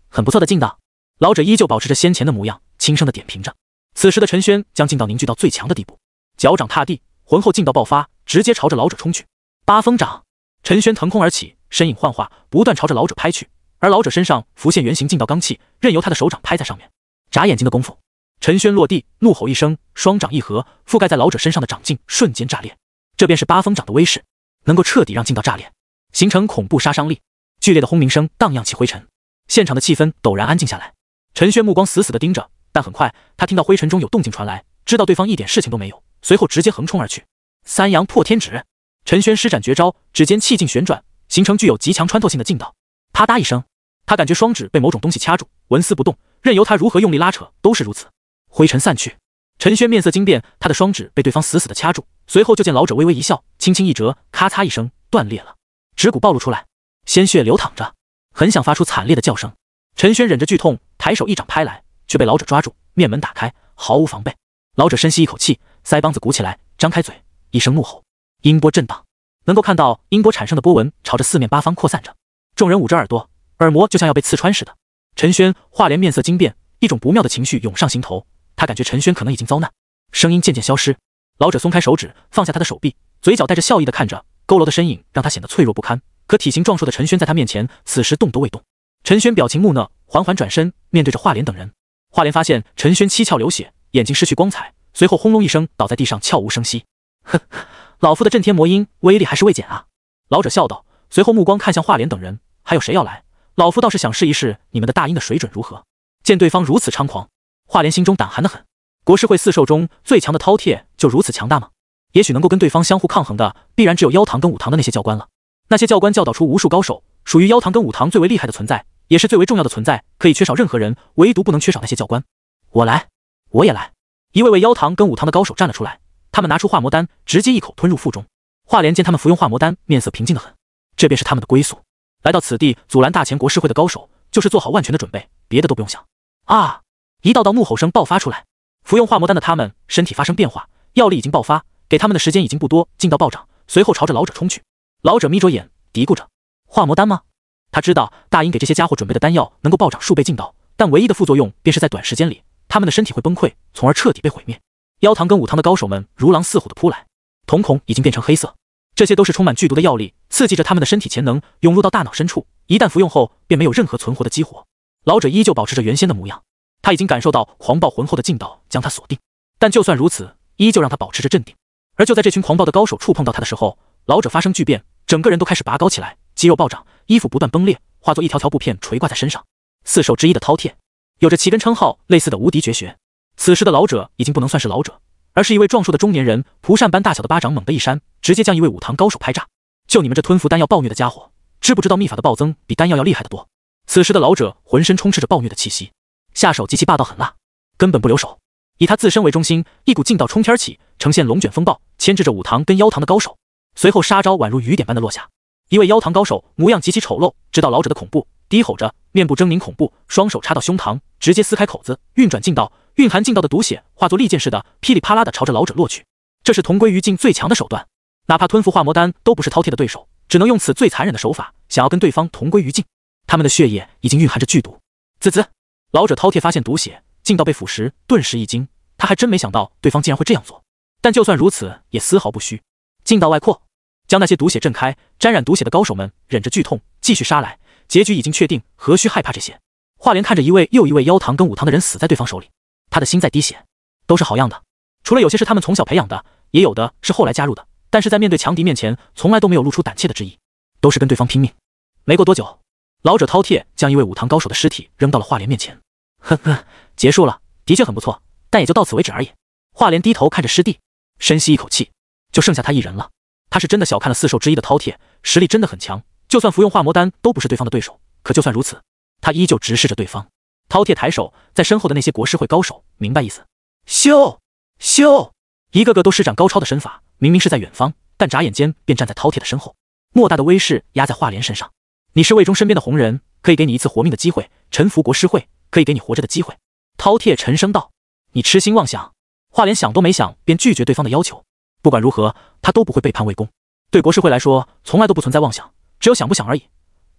很不错的劲道。老者依旧保持着先前的模样，轻声的点评着。此时的陈轩将劲道凝聚到最强的地步，脚掌踏地，浑厚劲道爆发，直接朝着老者冲去。八风掌，陈轩腾空而起，身影幻化，不断朝着老者拍去。而老者身上浮现圆形劲道罡气，任由他的手掌拍在上面。眨眼睛的功夫，陈轩落地，怒吼一声，双掌一合，覆盖在老者身上的掌劲瞬间炸裂。这便是八风掌的威势，能够彻底让劲道炸裂，形成恐怖杀伤力。剧烈的轰鸣声荡漾起灰尘，现场的气氛陡然安静下来。陈轩目光死死地盯着，但很快他听到灰尘中有动静传来，知道对方一点事情都没有，随后直接横冲而去。三阳破天指，陈轩施展绝招，指尖气劲旋转，形成具有极强穿透性的劲道。啪嗒一声，他感觉双指被某种东西掐住，纹丝不动，任由他如何用力拉扯都是如此。灰尘散去，陈轩面色惊变，他的双指被对方死死地掐住，随后就见老者微微一笑，轻轻一折，咔嚓一声断裂了，指骨暴露出来，鲜血流淌着，很想发出惨烈的叫声。陈轩忍着剧痛，抬手一掌拍来，却被老者抓住，面门打开，毫无防备。老者深吸一口气，腮帮子鼓起来，张开嘴，一声怒吼，音波震荡，能够看到音波产生的波纹朝着四面八方扩散着。众人捂着耳朵，耳膜就像要被刺穿似的。陈轩、华莲面色惊变，一种不妙的情绪涌上心头，他感觉陈轩可能已经遭难。声音渐渐消失，老者松开手指，放下他的手臂，嘴角带着笑意地看着，佝偻的身影让他显得脆弱不堪。可体型壮硕的陈轩在他面前，此时动都未动。陈轩表情木讷，缓缓转身，面对着华莲等人。华莲发现陈轩七窍流血，眼睛失去光彩，随后轰隆一声倒在地上，悄无声息。哼，老夫的震天魔音威力还是未减啊！老者笑道，随后目光看向华莲等人，还有谁要来？老夫倒是想试一试你们的大阴的水准如何。见对方如此猖狂，华莲心中胆寒得很。国师会4兽中最强的饕餮就如此强大吗？也许能够跟对方相互抗衡的，必然只有妖堂跟武堂的那些教官了。那些教官教导出无数高手，属于妖堂跟武堂最为厉害的存在，也是最为重要的存在，可以缺少任何人，唯独不能缺少那些教官。我来，我也来。一位位妖堂跟武堂的高手站了出来，他们拿出化魔丹，直接一口吞入腹中。华莲见他们服用化魔丹，面色平静得很，这便是他们的归宿。来到此地阻拦大前国师会的高手，就是做好万全的准备，别的都不用想。啊！一道道怒吼声爆发出来，服用化魔丹的他们身体发生变化，药力已经爆发，给他们的时间已经不多，劲道暴涨，随后朝着老者冲去。老者眯着眼嘀咕着，化魔丹吗？他知道大阴给这些家伙准备的丹药能够暴涨数倍劲道，但唯一的副作用便是在短时间里，他们的身体会崩溃，从而彻底被毁灭。妖堂跟武堂的高手们如狼似虎的扑来，瞳孔已经变成黑色，这些都是充满剧毒的药力，刺激着他们的身体潜能，涌入到大脑深处，一旦服用后便没有任何存活的激活。老者依旧保持着原先的模样，他已经感受到狂暴浑厚的劲道将他锁定，但就算如此，依旧让他保持着镇定。而就在这群狂暴的高手触碰到他的时候，老者发生巨变，整个人都开始拔高起来，肌肉暴涨，衣服不断崩裂，化作一条条布片垂挂在身上。4兽之一的饕餮，有着奇根称号类似的无敌绝学。此时的老者已经不能算是老者，而是一位壮硕的中年人，蒲扇般大小的巴掌猛地一扇，直接将一位武堂高手拍炸。就你们这吞服丹药暴虐的家伙，知不知道秘法的暴增比丹药要厉害得多？此时的老者浑身充斥着暴虐的气息，下手极其霸道狠辣，根本不留手。以他自身为中心，一股劲道冲天起，呈现龙卷风暴，牵制着武堂跟妖堂的高手。随后杀招宛如雨点般的落下，一位妖堂高手模样极其丑陋，知道老者的恐怖，低吼着，面部狰狞恐怖，双手插到胸膛，直接撕开口子，运转劲道，蕴含劲道的毒血化作利剑似的噼里啪啦的朝着老者落去。这是同归于尽最强的手段，哪怕吞服化魔丹都不是饕餮的对手，只能用此最残忍的手法，想要跟对方同归于尽。他们的血液已经蕴含着剧毒。滋滋，老者饕餮发现毒血，劲道被腐蚀，顿时一惊，他还真没想到对方竟然会这样做。但就算如此，也丝毫不虚，劲道外扩，将那些毒血震开。沾染毒血的高手们忍着剧痛继续杀来，结局已经确定，何须害怕这些？华莲看着一位又一位妖堂跟武堂的人死在对方手里，他的心在滴血。都是好样的，除了有些是他们从小培养的，也有的是后来加入的，但是在面对强敌面前，从来都没有露出胆怯的之意，都是跟对方拼命。没过多久，老者饕餮将一位武堂高手的尸体扔到了华莲面前。呵呵，结束了，的确很不错，但也就到此为止而已。华莲低头看着尸地，深吸一口气，就剩下他一人了。他是真的小看了四兽之一的饕餮，实力真的很强，就算服用化魔丹都不是对方的对手。可就算如此，他依旧直视着对方。饕餮抬手，在身后的那些国师会高手明白意思，咻咻，一个个都施展高超的身法，明明是在远方，但眨眼间便站在饕餮的身后。莫大的威势压在华莲身上。你是魏忠身边的红人，可以给你一次活命的机会，臣服国师会可以给你活着的机会。饕餮沉声道：“你痴心妄想。”华莲想都没想便拒绝对方的要求。不管如何，他都不会背叛魏公。对国师会来说，从来都不存在妄想，只有想不想而已。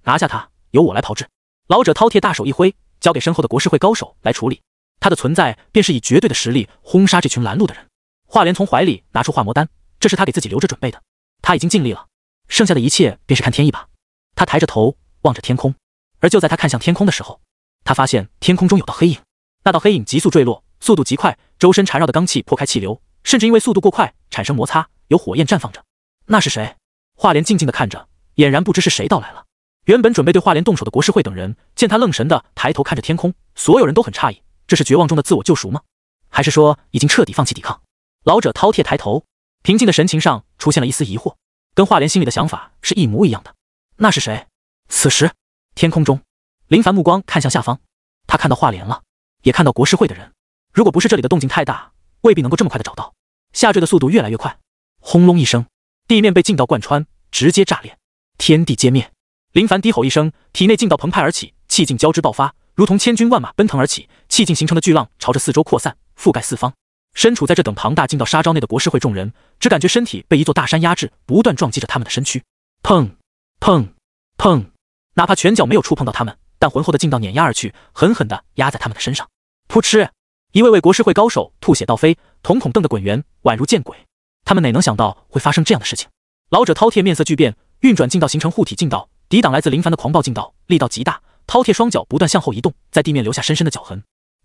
拿下他，由我来炮制。老者饕餮大手一挥，交给身后的国师会高手来处理。他的存在便是以绝对的实力轰杀这群拦路的人。华莲从怀里拿出化魔丹，这是他给自己留着准备的。他已经尽力了，剩下的一切便是看天意吧。他抬着头望着天空，而就在他看向天空的时候，他发现天空中有道黑影。那道黑影急速坠落，速度极快，周身缠绕的罡气破开气流，甚至因为速度过快产生摩擦，有火焰绽放着。那是谁？华莲静静地看着，俨然不知是谁到来了。原本准备对华莲动手的国师会等人，见他愣神地抬头看着天空，所有人都很诧异，这是绝望中的自我救赎吗？还是说已经彻底放弃抵抗？老者饕餮抬头，平静的神情上出现了一丝疑惑，跟华莲心里的想法是一模一样的。那是谁？此时天空中，林凡目光看向下方，他看到华莲了，也看到国师会的人。如果不是这里的动静太大，未必能够这么快的找到。下坠的速度越来越快，轰隆一声，地面被劲道贯穿，直接炸裂，天地皆灭。林凡低吼一声，体内劲道澎湃而起，气劲交织爆发，如同千军万马奔腾而起，气劲形成的巨浪朝着四周扩散，覆盖四方。身处在这等庞大劲道杀招内的国师会众人，只感觉身体被一座大山压制，不断撞击着他们的身躯。砰砰砰，哪怕拳脚没有触碰到他们，但浑厚的劲道碾压而去，狠狠地压在他们的身上。噗嗤，一位位国师会高手吐血倒飞，瞳孔瞪得滚圆，宛如见鬼。他们哪能想到会发生这样的事情？老者饕餮面色巨变，运转劲道形成护体劲道，抵挡来自林凡的狂暴劲道，力道极大。饕餮双脚不断向后移动，在地面留下深深的脚痕，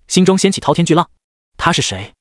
心中掀起滔天巨浪。他是谁？